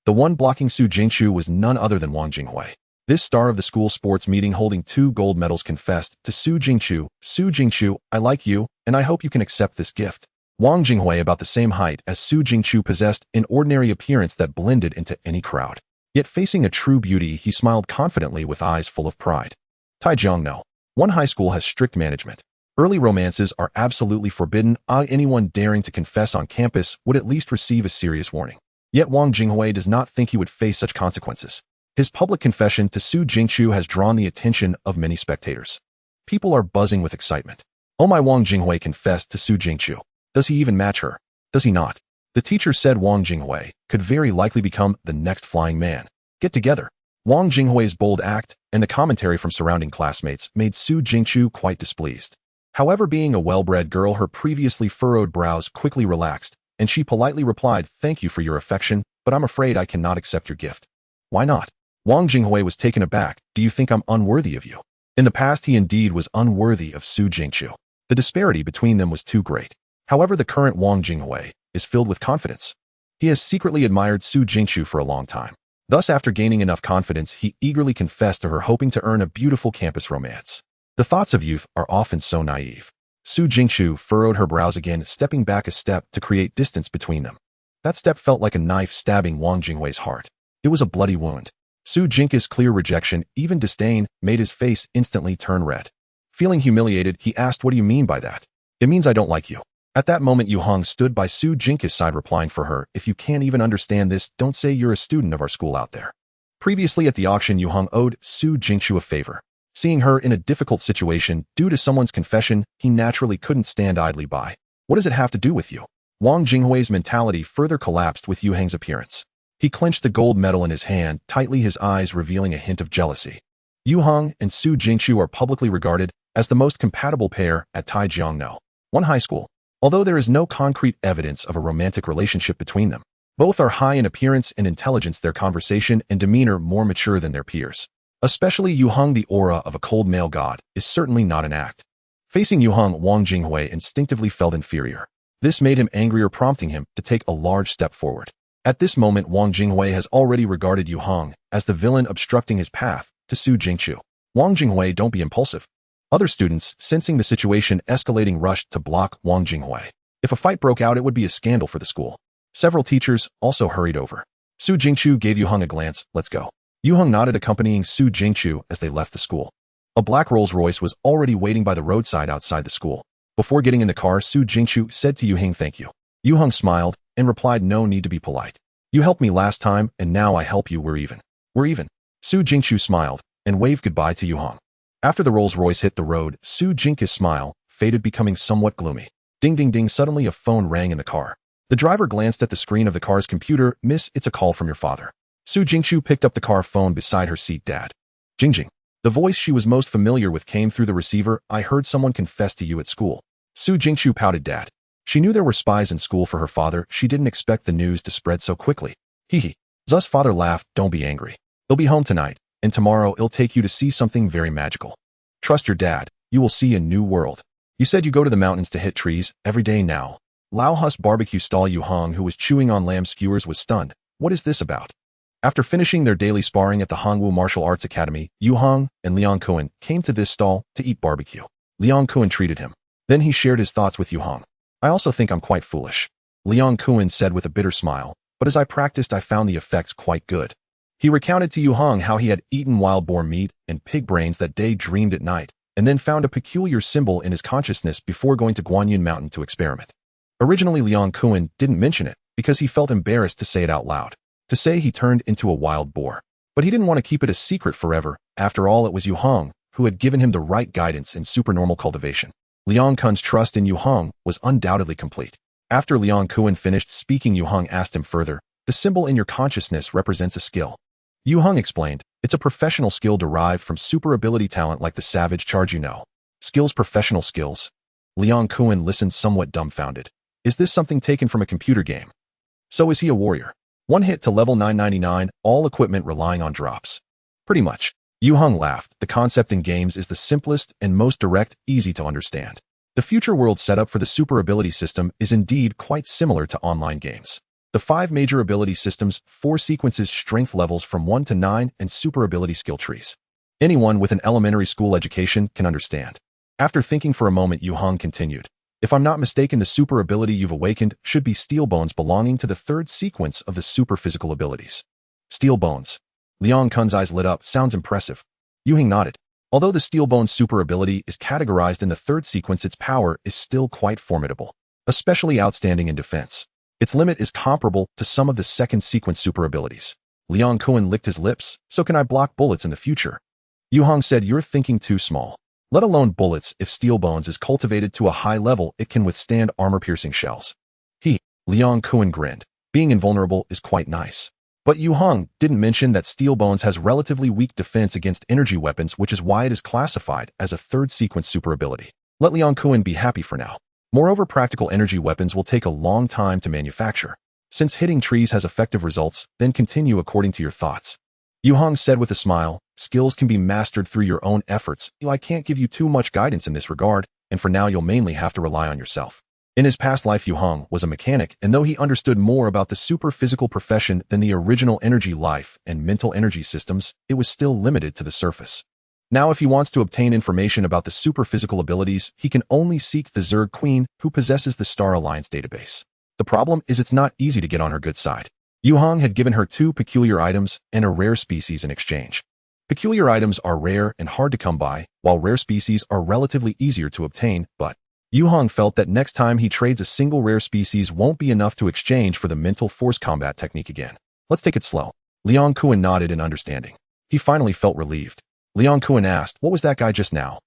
The one blocking Su Jingchu was none other than Wang Jinghui. This star of the school sports meeting holding 2 gold medals confessed to Su Jingchu, "Su Jingchu, I like you, and I hope you can accept this gift." Wang Jinghui, about the same height as Su Jingchu, possessed an ordinary appearance that blended into any crowd. Yet facing a true beauty, he smiled confidently with eyes full of pride. Taijiangno. One high school has strict management. Early romances are absolutely forbidden. Anyone daring to confess on campus would at least receive a serious warning. Yet Wang Jinghui does not think he would face such consequences. His public confession to Su Jingchu has drawn the attention of many spectators. People are buzzing with excitement. Oh my, Wang Jinghui confessed to Su Jingchu. Does he even match her? Does he not? The teacher said Wang Jinghui could very likely become the next flying man. Get together. Wang Jinghui's bold act and the commentary from surrounding classmates made Su Jingchu quite displeased. However, being a well-bred girl, her previously furrowed brows quickly relaxed, and she politely replied, "Thank you for your affection, but I'm afraid I cannot accept your gift." Why not? Wang Jinghui was taken aback. Do you think I'm unworthy of you? In the past, he indeed was unworthy of Su Jingchu. The disparity between them was too great. However, the current Wang Jinghui is filled with confidence. He has secretly admired Su Jingchu for a long time. Thus, after gaining enough confidence, he eagerly confessed to her, hoping to earn a beautiful campus romance. The thoughts of youth are often so naive. Su Jingchu furrowed her brows again, stepping back a step to create distance between them. That step felt like a knife stabbing Wang Jinghui's heart. It was a bloody wound. Su Jingchu's clear rejection, even disdain, made his face instantly turn red. Feeling humiliated, he asked, "What do you mean by that?" "It means I don't like you." At that moment, Yue Heng stood by Su Jingchu's side, replying for her, "If you can't even understand this, don't say you're a student of our school out there." Previously at the auction, Yue Heng owed Su Jingchu a favor. Seeing her in a difficult situation due to someone's confession, he naturally couldn't stand idly by. What does it have to do with you? Wang Jinghui's mentality further collapsed with Yue Heng's appearance. He clenched the gold medal in his hand tightly, his eyes revealing a hint of jealousy. Yue Heng and Su Jingchu are publicly regarded as the most compatible pair at Taijiangno. One high school. Although there is no concrete evidence of a romantic relationship between them, both are high in appearance and intelligence, their conversation and demeanor more mature than their peers. Especially Yue Heng, the aura of a cold male god, is certainly not an act. Facing Yue Heng, Wang Jinghui instinctively felt inferior. This made him angrier, prompting him to take a large step forward. At this moment, Wang Jinghui has already regarded Yue Heng as the villain obstructing his path to Su Jingchu. Wang Jinghui, don't be impulsive. Other students, sensing the situation escalating, rushed to block Wang Jinghui. If a fight broke out, it would be a scandal for the school. Several teachers also hurried over. Su Jingchu gave Yue Heng a glance. "Let's go." Yue Heng nodded, accompanying Su Jingchu as they left the school. A black Rolls-Royce was already waiting by the roadside outside the school. Before getting in the car, Su Jingchu said to Yue Heng, "Thank you." Yue Heng smiled and replied, "No need to be polite. You helped me last time, and now I help you. We're even." "We're even." Su Jingchu smiled and waved goodbye to Yue Heng. After the Rolls-Royce hit the road, Su Jingchu's smile faded, becoming somewhat gloomy. Ding ding ding, suddenly a phone rang in the car. The driver glanced at the screen of the car's computer. "Miss, it's a call from your father." Su Jingchu picked up the car phone beside her seat. "Dad." Jing jing. The voice she was most familiar with came through the receiver. "I heard someone confess to you at school." Su Jingchu pouted. "Dad." She knew there were spies in school for her father. She didn't expect the news to spread so quickly. Hee. Z's father laughed. "Don't be angry. They'll be home tonight, and tomorrow I'll take you to see something very magical. Trust your dad. You will see a new world. You said you go to the mountains to hit trees every day now." Lao Hus barbecue stall. Yue Heng, who was chewing on lamb skewers, was stunned. "What is this about?" After finishing their daily sparring at the Hongwu Martial Arts Academy, Yue Heng and Liang Kuan came to this stall to eat barbecue. Liang Kuan treated him. Then he shared his thoughts with Yue Heng. I also think I'm quite foolish, Liang Kuan said with a bitter smile, but as I practiced I found the effects quite good. He recounted to Yue Heng how he had eaten wild boar meat and pig brains that day, dreamed at night, and then found a peculiar symbol in his consciousness before going to Guanyun Mountain to experiment. Originally Liang Kuan didn't mention it because he felt embarrassed to say it out loud, to say he turned into a wild boar. But he didn't want to keep it a secret forever. After all, it was Yue Heng who had given him the right guidance in supernormal cultivation. Liang Kuan's trust in Yue Heng was undoubtedly complete. After Liang Kuan finished speaking, Yue Heng asked him further, the symbol in your consciousness represents a skill. Yue Heng explained, it's a professional skill derived from super ability talent like the savage charge you know. Skills, professional skills. Liang Kuan listened somewhat dumbfounded. Is this something taken from a computer game? So is he a warrior? One hit to level 999, all equipment relying on drops. Pretty much. Yue Heng laughed. The concept in games is the simplest and most direct, easy to understand. The future world setup for the super ability system is indeed quite similar to online games. The 5 major ability systems, 4 sequences, strength levels from 1 to 9, and super ability skill trees. Anyone with an elementary school education can understand. After thinking for a moment, Yue Heng continued. If I'm not mistaken, the super ability you've awakened should be steel bones, belonging to the 3rd sequence of the super physical abilities. Steel bones. Liang Kuan's eyes lit up. Sounds impressive. Yue Heng nodded. Although the steel bones super ability is categorized in the 3rd sequence, its power is still quite formidable, especially outstanding in defense. Its limit is comparable to some of the 2nd sequence super abilities. Liang Kuan licked his lips. So can I block bullets in the future? Yue Heng said, you're thinking too small. Let alone bullets. If steel bones is cultivated to a high level, it can withstand armor-piercing shells. Liang Kuan grinned. Being invulnerable is quite nice. But Yue Heng didn't mention that steel bones has relatively weak defense against energy weapons, which is why it is classified as a 3rd sequence super ability. Let Liang Kuan be happy for now. Moreover, practical energy weapons will take a long time to manufacture. Since hitting trees has effective results, then continue according to your thoughts. Yue Heng said with a smile, skills can be mastered through your own efforts. I can't give you too much guidance in this regard, and for now you'll mainly have to rely on yourself. In his past life, Yue Heng was a mechanic, and though he understood more about the super physical profession than the original energy life and mental energy systems, it was still limited to the surface. Now if he wants to obtain information about the super physical abilities, he can only seek the Zerg Queen, who possesses the Star Alliance database. The problem is it's not easy to get on her good side. Yue Heng had given her 2 peculiar items and a rare species in exchange. Peculiar items are rare and hard to come by, while rare species are relatively easier to obtain, but Yue Heng felt that next time he trades a single rare species won't be enough to exchange for the mental force combat technique again. Let's take it slow. Liang Kuan nodded in understanding. He finally felt relieved. Liang Kuan asked, what was that guy just now?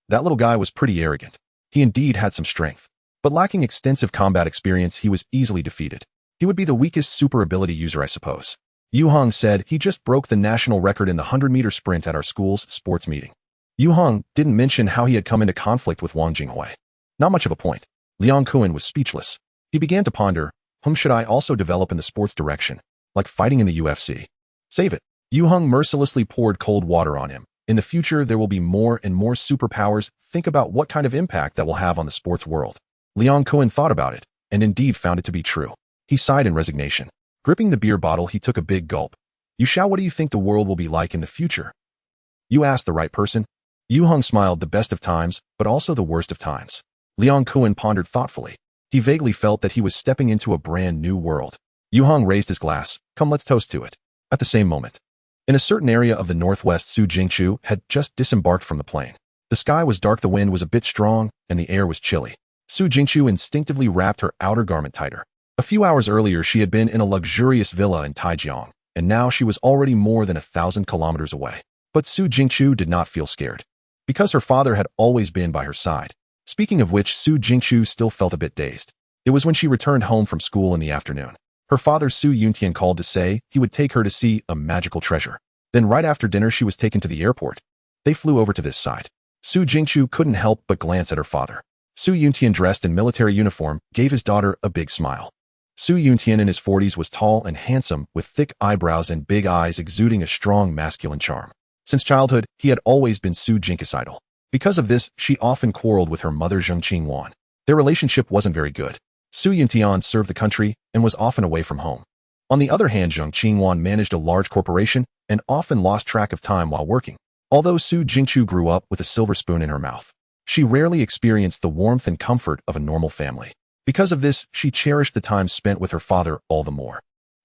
That little guy was pretty arrogant. He indeed had some strength, but lacking extensive combat experience, he was easily defeated. He would be the weakest super ability user, I suppose. Yue Heng said he just broke the national record in the 100-meter sprint at our school's sports meeting. Yue Heng didn't mention how he had come into conflict with Wang Jinghui. Not much of a point. Liang Kuan was speechless. He began to ponder, whom should I also develop in the sports direction, like fighting in the UFC? Save it. Yue Heng mercilessly poured cold water on him. In the future, there will be more and more superpowers. Think about what kind of impact that will have on the sports world. Liang Kuan thought about it, and indeed found it to be true. He sighed in resignation. Gripping the beer bottle, he took a big gulp. Yu Xiao, what do you think the world will be like in the future? You asked the right person. Yue Heng smiled. The best of times, but also the worst of times. Liang Kuan pondered thoughtfully. He vaguely felt that he was stepping into a brand new world. Yue Heng raised his glass. Come, let's toast to it. At the same moment, in a certain area of the northwest, Su Jingchu had just disembarked from the plane. The sky was dark, the wind was a bit strong, and the air was chilly. Su Jingchu instinctively wrapped her outer garment tighter. A few hours earlier, she had been in a luxurious villa in Taijiang, and now she was already more than 1,000 kilometers away. But Su Jingchu did not feel scared, because her father had always been by her side. Speaking of which, Su Jingchu still felt a bit dazed. It was when she returned home from school in the afternoon. Her father Su Yuntian called to say he would take her to see a magical treasure. Then right after dinner, she was taken to the airport. They flew over to this side. Su Jingchu couldn't help but glance at her father. Su Yuntian, dressed in military uniform, gave his daughter a big smile. Su Yuntian in his 40s was tall and handsome, with thick eyebrows and big eyes exuding a strong masculine charm. Since childhood, he had always been Su Jing's idol. Because of this, she often quarreled with her mother Zheng Qingwan. Their relationship wasn't very good. Su Yuntian served the country and was often away from home. On the other hand, Zheng Qingwan managed a large corporation and often lost track of time while working. Although Su Jingchu grew up with a silver spoon in her mouth, she rarely experienced the warmth and comfort of a normal family. Because of this, she cherished the time spent with her father all the more.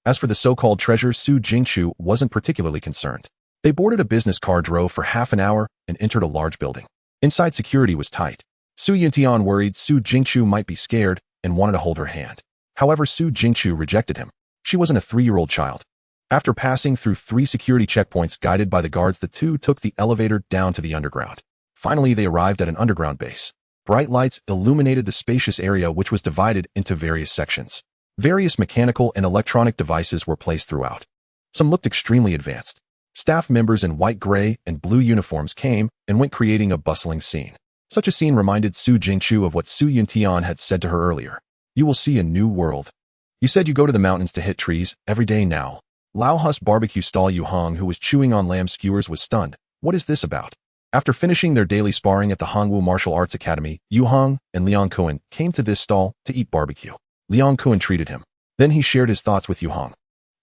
As for the so-called treasure, Su Jingchu wasn't particularly concerned. They boarded a business car, drove for half an hour, and entered a large building. Inside, security was tight. Su Yuntian worried Su Jingchu might be scared and wanted to hold her hand. However, Su Jingchu rejected him. She wasn't a 3-year-old child. After passing through 3 security checkpoints guided by the guards, the two took the elevator down to the underground. Finally, they arrived at an underground base. Bright lights illuminated the spacious area, which was divided into various sections. Various mechanical and electronic devices were placed throughout. Some looked extremely advanced. Staff members in white, gray, and blue uniforms came and went, creating a bustling scene. Such a scene reminded Su Jingchu of what Su Yuntian had said to her earlier. You will see a new world. You said you go to the mountains to hit trees every day now. Lao Hus barbecue stall Yue Heng, who was chewing on lamb skewers, was stunned. What is this about? After finishing their daily sparring at the Hongwu Martial Arts Academy, Yue Heng and Liang Kuan came to this stall to eat barbecue. Liang Kuan treated him. Then he shared his thoughts with Yue Heng.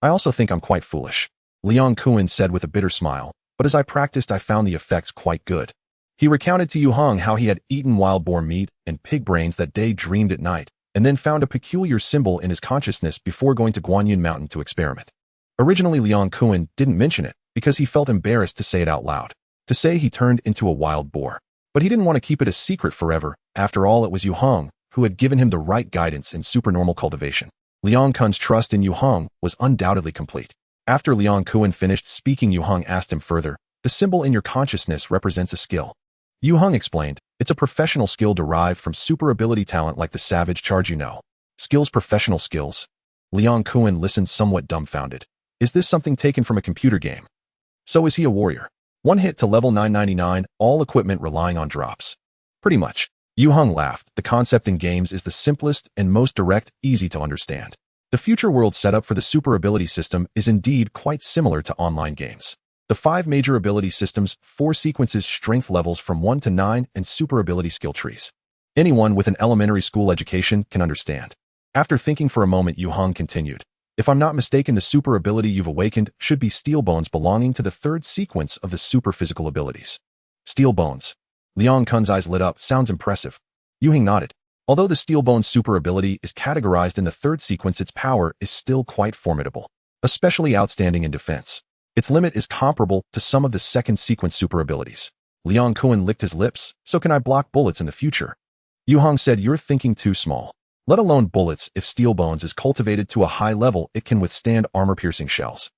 I also think I'm quite foolish, Liang Kuan said with a bitter smile, but as I practiced I found the effects quite good. He recounted to Yue Heng how he had eaten wild boar meat and pig brains that day, dreamed at night, and then found a peculiar symbol in his consciousness before going to Guanyin Mountain to experiment. Originally, Liang Kuan didn't mention it because he felt embarrassed to say it out loud, to say he turned into a wild boar. But he didn't want to keep it a secret forever. After all, it was Yue Heng who had given him the right guidance in supernormal cultivation. Liang Kuan's trust in Yue Heng was undoubtedly complete. After Liang Kuan finished speaking, Yue Heng asked him further, the symbol in your consciousness represents a skill. Yue Heng explained, it's a professional skill derived from super ability talent like the savage charge, you know. Skills, professional skills. Liang Kuan listened somewhat dumbfounded. Is this something taken from a computer game? So is he a warrior? 1 hit to level 999, all equipment relying on drops. Pretty much. Yue Heng laughed. The concept in games is the simplest and most direct, easy to understand. The future world setup for the super ability system is indeed quite similar to online games. The 5 major ability systems, 4 sequences, strength levels from 1 to 9, and super ability skill trees. Anyone with an elementary school education can understand. After thinking for a moment, Yue Heng continued. If I'm not mistaken, the super ability you've awakened should be steel bones, belonging to the 3rd sequence of the super physical abilities. Steel bones. Liang Kuan's eyes lit up. Sounds impressive. Yue Heng nodded. Although the steel bones super ability is categorized in the 3rd sequence, its power is still quite formidable, especially outstanding in defense. Its limit is comparable to some of the 2nd sequence super abilities. Liang Kuan licked his lips. So can I block bullets in the future? Yue Heng said, you're thinking too small. Let alone bullets. If steel bones is cultivated to a high level, it can withstand armor-piercing shells.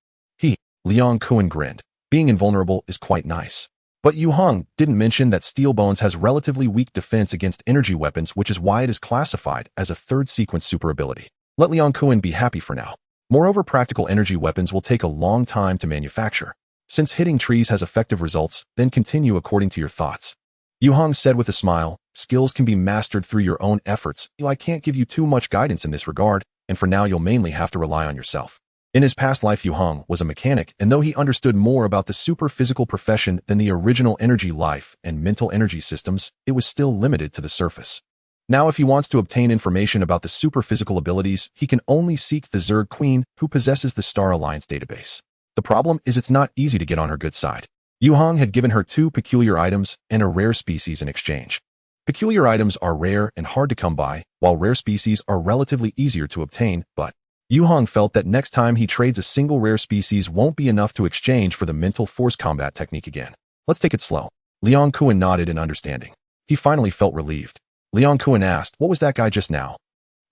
Liang Kuan grinned. Being invulnerable is quite nice. But Yue Heng didn't mention that steel bones has relatively weak defense against energy weapons, which is why it is classified as a 3rd sequence super ability. Let Liang Kuan be happy for now. Moreover, practical energy weapons will take a long time to manufacture. Since hitting trees has effective results, then continue according to your thoughts. Yue Heng said with a smile, skills can be mastered through your own efforts. I can't give you too much guidance in this regard, and for now you'll mainly have to rely on yourself. In his past life, Yue Heng was a mechanic, and though he understood more about the super physical profession than the original energy life and mental energy systems, it was still limited to the surface. Now, if he wants to obtain information about the super physical abilities, he can only seek the Zerg Queen, who possesses the Star Alliance database. The problem is it's not easy to get on her good side. Yue Heng had given her 2 peculiar items and a rare species in exchange. Peculiar items are rare and hard to come by, while rare species are relatively easier to obtain, but Yue Heng felt that next time he trades a single rare species won't be enough to exchange for the mental force combat technique again. Let's take it slow. Liang Kuan nodded in understanding. He finally felt relieved. Liang Kuan asked, what was that guy just now?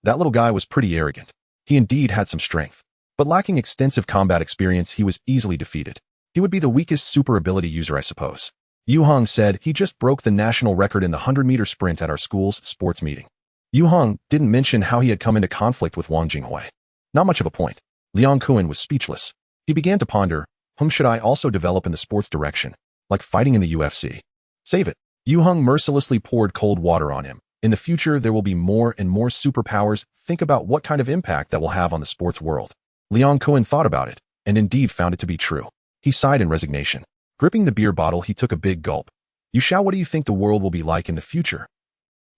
That little guy was pretty arrogant. He indeed had some strength, but lacking extensive combat experience, he was easily defeated. He would be the weakest super ability user, I suppose. Yue Heng said, he just broke the national record in the 100-meter sprint at our school's sports meeting. Yue Heng didn't mention how he had come into conflict with Wang Jinghui. Not much of a point. Liang Kuan was speechless. He began to ponder, whom should I also develop in the sports direction, like fighting in the UFC? Save it. Yue Heng mercilessly poured cold water on him. In the future, there will be more and more superpowers. Think about what kind of impact that will have on the sports world. Liang Kuan thought about it, and indeed found it to be true. He sighed in resignation. Gripping the beer bottle, he took a big gulp. Yu Xiao, what do you think the world will be like in the future?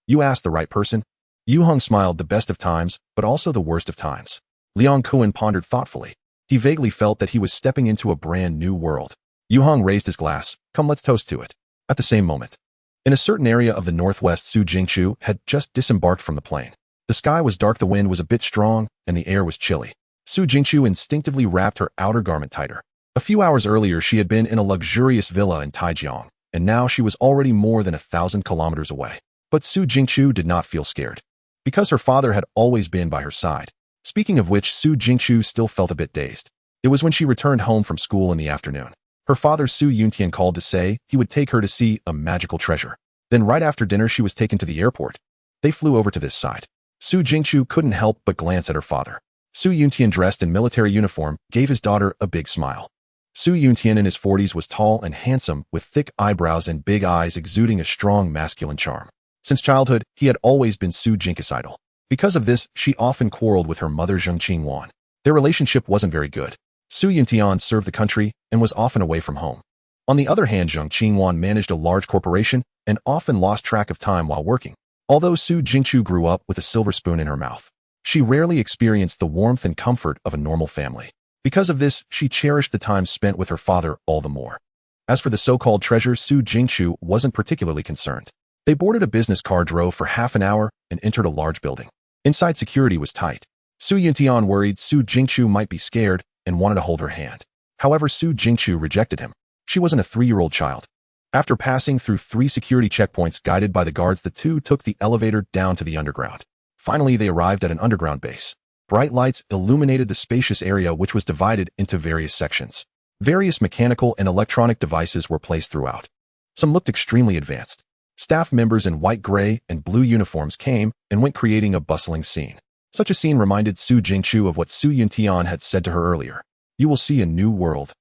You asked the right person. Yue Heng smiled, the best of times, but also the worst of times. Liang Kuan pondered thoughtfully. He vaguely felt that he was stepping into a brand new world. Yue Heng raised his glass. Come, let's toast to it. At the same moment, in a certain area of the northwest, Su Jingchu had just disembarked from the plane. The sky was dark, the wind was a bit strong, and the air was chilly. Su Jingchu instinctively wrapped her outer garment tighter. A few hours earlier, she had been in a luxurious villa in Taijiang, and now she was already more than 1,000 kilometers away. But Su Jingchu did not feel scared, because her father had always been by her side. Speaking of which, Su Jingchu still felt a bit dazed. It was when she returned home from school in the afternoon. Her father Su Yuntian called to say he would take her to see a magical treasure. Then right after dinner, she was taken to the airport. They flew over to this side. Su Jingchu couldn't help but glance at her father. Su Yuntian, dressed in military uniform, gave his daughter a big smile. Su Yuntian in his 40s was tall and handsome, with thick eyebrows and big eyes exuding a strong masculine charm. Since childhood, he had always been Su Jing's idol. Because of this, she often quarreled with her mother Zheng Qingwan. Their relationship wasn't very good. Su Yuntian served the country and was often away from home. On the other hand, Zheng Qingwan managed a large corporation and often lost track of time while working. Although Su Jingchu grew up with a silver spoon in her mouth, she rarely experienced the warmth and comfort of a normal family. Because of this, she cherished the time spent with her father all the more. As for the so-called treasure, Su Jingchu wasn't particularly concerned. They boarded a business car, drove for half an hour, and entered a large building. Inside, security was tight. Su Yuntian worried Su Jingchu might be scared and wanted to hold her hand. However, Su Jingchu rejected him. She wasn't a 3-year-old child. After passing through 3 security checkpoints guided by the guards, the two took the elevator down to the underground. Finally, they arrived at an underground base. Bright lights illuminated the spacious area, which was divided into various sections. Various mechanical and electronic devices were placed throughout. Some looked extremely advanced. Staff members in white, gray, and blue uniforms came and went, creating a bustling scene. Such a scene reminded Su Jingchu of what Su Yuntian had said to her earlier. You will see a new world.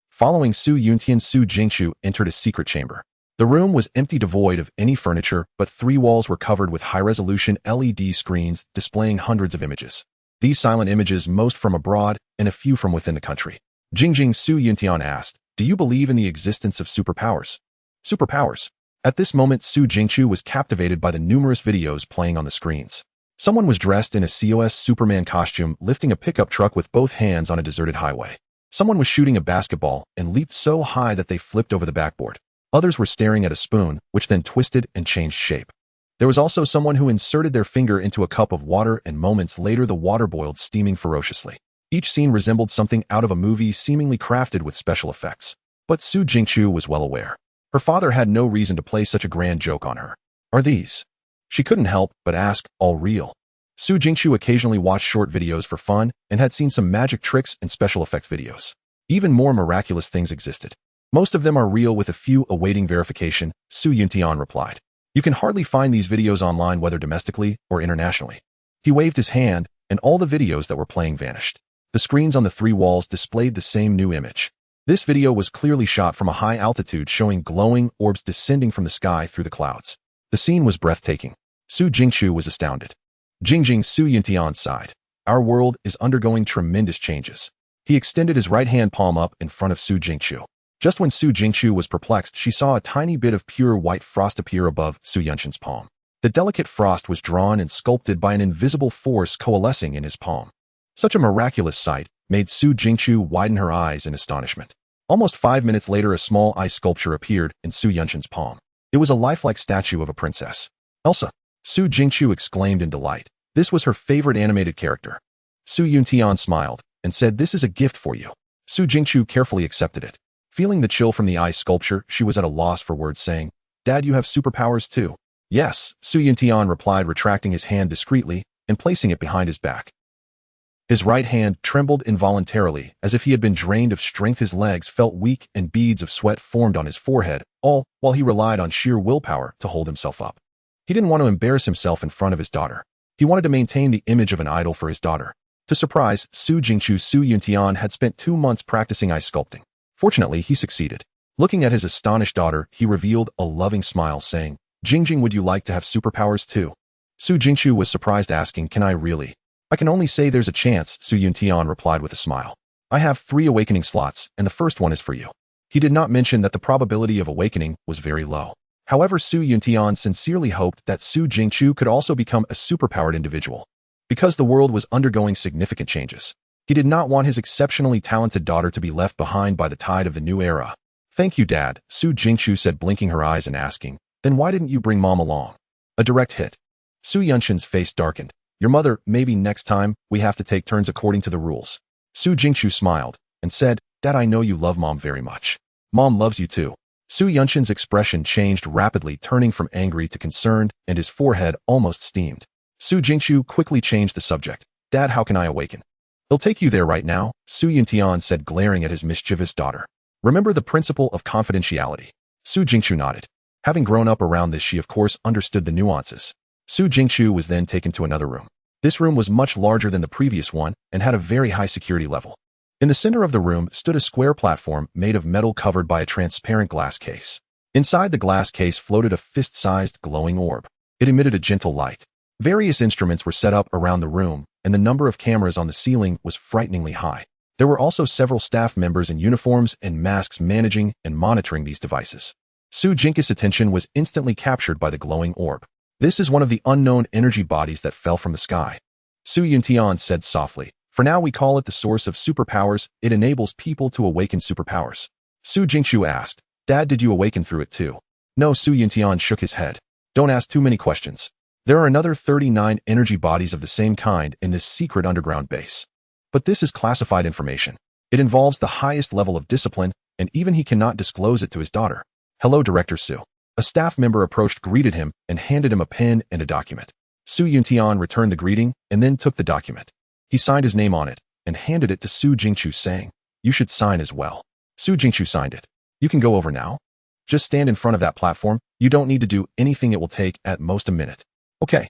Following Su Yuntian, Su Jingchu entered a secret chamber. The room was empty, devoid of any furniture, but 3 walls were covered with high-resolution LED screens displaying hundreds of images. These silent images, most from abroad and a few from within the country. Jingjing, Su Yuntian asked, do you believe in the existence of superpowers? Superpowers? At this moment, Su Jingchu was captivated by the numerous videos playing on the screens. Someone was dressed in a COS Superman costume, lifting a pickup truck with both hands on a deserted highway. Someone was shooting a basketball and leaped so high that they flipped over the backboard. Others were staring at a spoon, which then twisted and changed shape. There was also someone who inserted their finger into a cup of water, and moments later the water boiled, steaming ferociously. Each scene resembled something out of a movie, seemingly crafted with special effects. But Su Jingchu was well aware. Her father had no reason to play such a grand joke on her. Are these? She couldn't help but ask, all real? Su Jingchu occasionally watched short videos for fun and had seen some magic tricks and special effects videos. Even more miraculous things existed. Most of them are real, with a few awaiting verification, Su Yuntian replied. You can hardly find these videos online, whether domestically or internationally. He waved his hand, and all the videos that were playing vanished. The screens on the 3 walls displayed the same new image. This video was clearly shot from a high altitude, showing glowing orbs descending from the sky through the clouds. The scene was breathtaking. Su Jingchu was astounded. Jingjing, Su Yuntian sighed. Our world is undergoing tremendous changes. He extended his right hand palm up in front of Su Jingchu. Just when Su Jingchu was perplexed, she saw a tiny bit of pure white frost appear above Su Yunshin's palm. The delicate frost was drawn and sculpted by an invisible force coalescing in his palm. Such a miraculous sight made Su Jingchu widen her eyes in astonishment. Almost 5 minutes later, a small ice sculpture appeared in Su Yunshin's palm. It was a lifelike statue of a princess. Elsa! Su Jingchu exclaimed in delight. This was her favorite animated character. Su Yuntian smiled and said, this is a gift for you. Su Jingchu carefully accepted it. Feeling the chill from the ice sculpture, she was at a loss for words, saying, Dad, you have superpowers too? Yes, Su Yuntian replied, retracting his hand discreetly and placing it behind his back. His right hand trembled involuntarily, as if he had been drained of strength. His legs felt weak and beads of sweat formed on his forehead, all while he relied on sheer willpower to hold himself up. He didn't want to embarrass himself in front of his daughter. He wanted to maintain the image of an idol for his daughter. To surprise Su Jingchu, Su Yuntian had spent 2 months practicing ice sculpting. Fortunately, he succeeded. Looking at his astonished daughter, he revealed a loving smile, saying, Jingjing, would you like to have superpowers too? Su Jingchu was surprised, asking, Can I really? I can only say there's a chance, Su Yuntian replied with a smile. I have 3 awakening slots, and the first one is for you. He did not mention that the probability of awakening was very low. However, Su Yuntian sincerely hoped that Su Jingchu could also become a superpowered individual. because the world was undergoing significant changes. He did not want his exceptionally talented daughter to be left behind by the tide of the new era. Thank you, Dad, Su Jingqiu said, blinking her eyes and asking, then why didn't you bring Mom along? A direct hit. Su Yunshin's face darkened. Your mother, maybe next time, we have to take turns according to the rules. Su Jingqiu smiled and said, Dad, I know you love Mom very much. Mom loves you too. Su Yunshin's expression changed rapidly, turning from angry to concerned, and his forehead almost steamed. Su Jingqiu quickly changed the subject. Dad, how can I awaken? He'll take you there right now, Su Yuntian said, glaring at his mischievous daughter. Remember the principle of confidentiality. Su Jingqiu nodded. Having grown up around this, she of course understood the nuances. Su Jingqiu was then taken to another room. This room was much larger than the previous one and had a very high security level. In the center of the room stood a square platform made of metal covered by a transparent glass case. Inside the glass case floated a fist-sized glowing orb. It emitted a gentle light. Various instruments were set up around the room, and the number of cameras on the ceiling was frighteningly high. There were also several staff members in uniforms and masks managing and monitoring these devices. Su Jingqiu's attention was instantly captured by the glowing orb. This is one of the unknown energy bodies that fell from the sky. Su Yuntian said softly. For now we call it the source of superpowers. It enables people to awaken superpowers. Su Jingqiu asked, Dad, did you awaken through it too? No, Su Yuntian shook his head. Don't ask too many questions. There are another 39 energy bodies of the same kind in this secret underground base. But this is classified information. It involves the highest level of discipline, and even he cannot disclose it to his daughter. Hello, Director Su. A staff member approached, greeted him, and handed him a pen and a document. Su Yuntian returned the greeting and then took the document. He signed his name on it and handed it to Su Jingqiu, saying, You should sign as well. Su Jingqiu signed it. You can go over now. Just stand in front of that platform. You don't need to do anything. It will take at most a minute. Okay.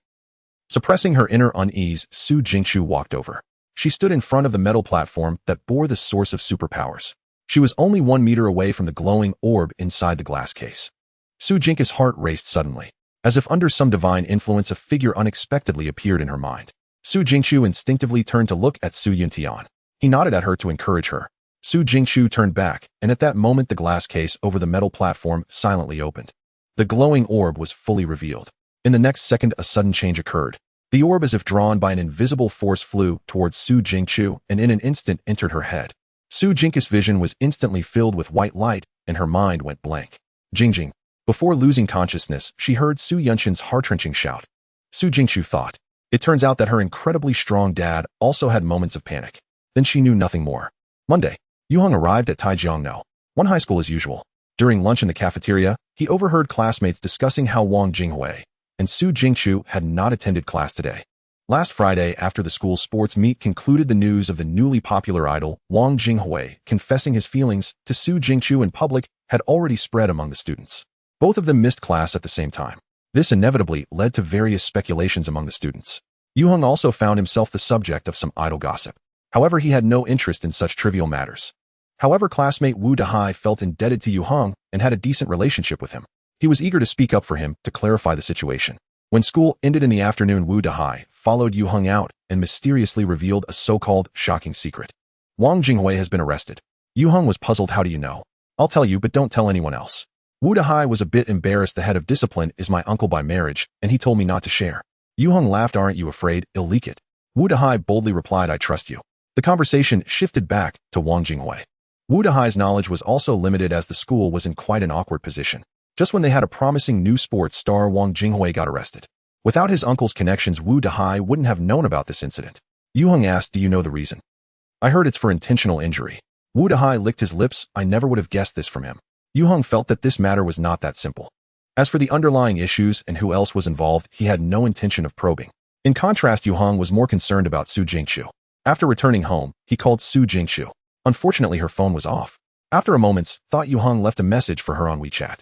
Suppressing her inner unease, Su Jingqiu walked over. She stood in front of the metal platform that bore the source of superpowers. She was only 1 meter away from the glowing orb inside the glass case. Su Jingqiu's heart raced suddenly. As if under some divine influence, a figure unexpectedly appeared in her mind. Su Jingqiu instinctively turned to look at Su Yuntian. He nodded at her to encourage her. Su Jingqiu turned back, and at that moment the glass case over the metal platform silently opened. The glowing orb was fully revealed. In the next second, a sudden change occurred. The orb, as if drawn by an invisible force, flew towards Su Jingqiu and in an instant entered her head. Su Jingqiu's vision was instantly filled with white light, and her mind went blank. Jing. Before losing consciousness, she heard Su Yunshin's heart-wrenching shout. Su Jingqiu thought. It turns out that her incredibly strong dad also had moments of panic. Then she knew nothing more. Monday, Yue Heng arrived at Taijiangno, one high school as usual. During lunch in the cafeteria, he overheard classmates discussing how Wang Jinghui and Su Jingqiu had not attended class today. Last Friday, after the school sports meet concluded, the news of the newly popular idol, Wang Jinghui, confessing his feelings to Su Jingqiu in public had already spread among the students. Both of them missed class at the same time. This inevitably led to various speculations among the students. Yue Heng also found himself the subject of some idle gossip. However, he had no interest in such trivial matters. However, classmate Wu Dehai felt indebted to Yue Heng and had a decent relationship with him. He was eager to speak up for him to clarify the situation. When school ended in the afternoon, Wu Dehai followed Yue Heng out and mysteriously revealed a so-called shocking secret. Wang Jinghui has been arrested. Yue Heng was puzzled. How do you know? I'll tell you, but don't tell anyone else. Wu Dehai was a bit embarrassed. The head of discipline is my uncle by marriage, and he told me not to share. Yue Heng laughed. Aren't you afraid he'll leak it? Wu Dehai boldly replied, I trust you. The conversation shifted back to Wang Jinghui. Wu Dehai's knowledge was also limited as the school was in quite an awkward position. Just when they had a promising new sports star, Wang Jinghui got arrested. Without his uncle's connections, Wu Dehai wouldn't have known about this incident. Yue Heng asked, Do you know the reason? I heard it's for intentional injury. Wu Dehai licked his lips. I never would have guessed this from him. Yue Heng felt that this matter was not that simple. As for the underlying issues and who else was involved, he had no intention of probing. In contrast, Yue Heng was more concerned about Su Jingqiu. After returning home, he called Su Jingqiu. Unfortunately, her phone was off. After a moment's thought, Yue Heng left a message for her on WeChat.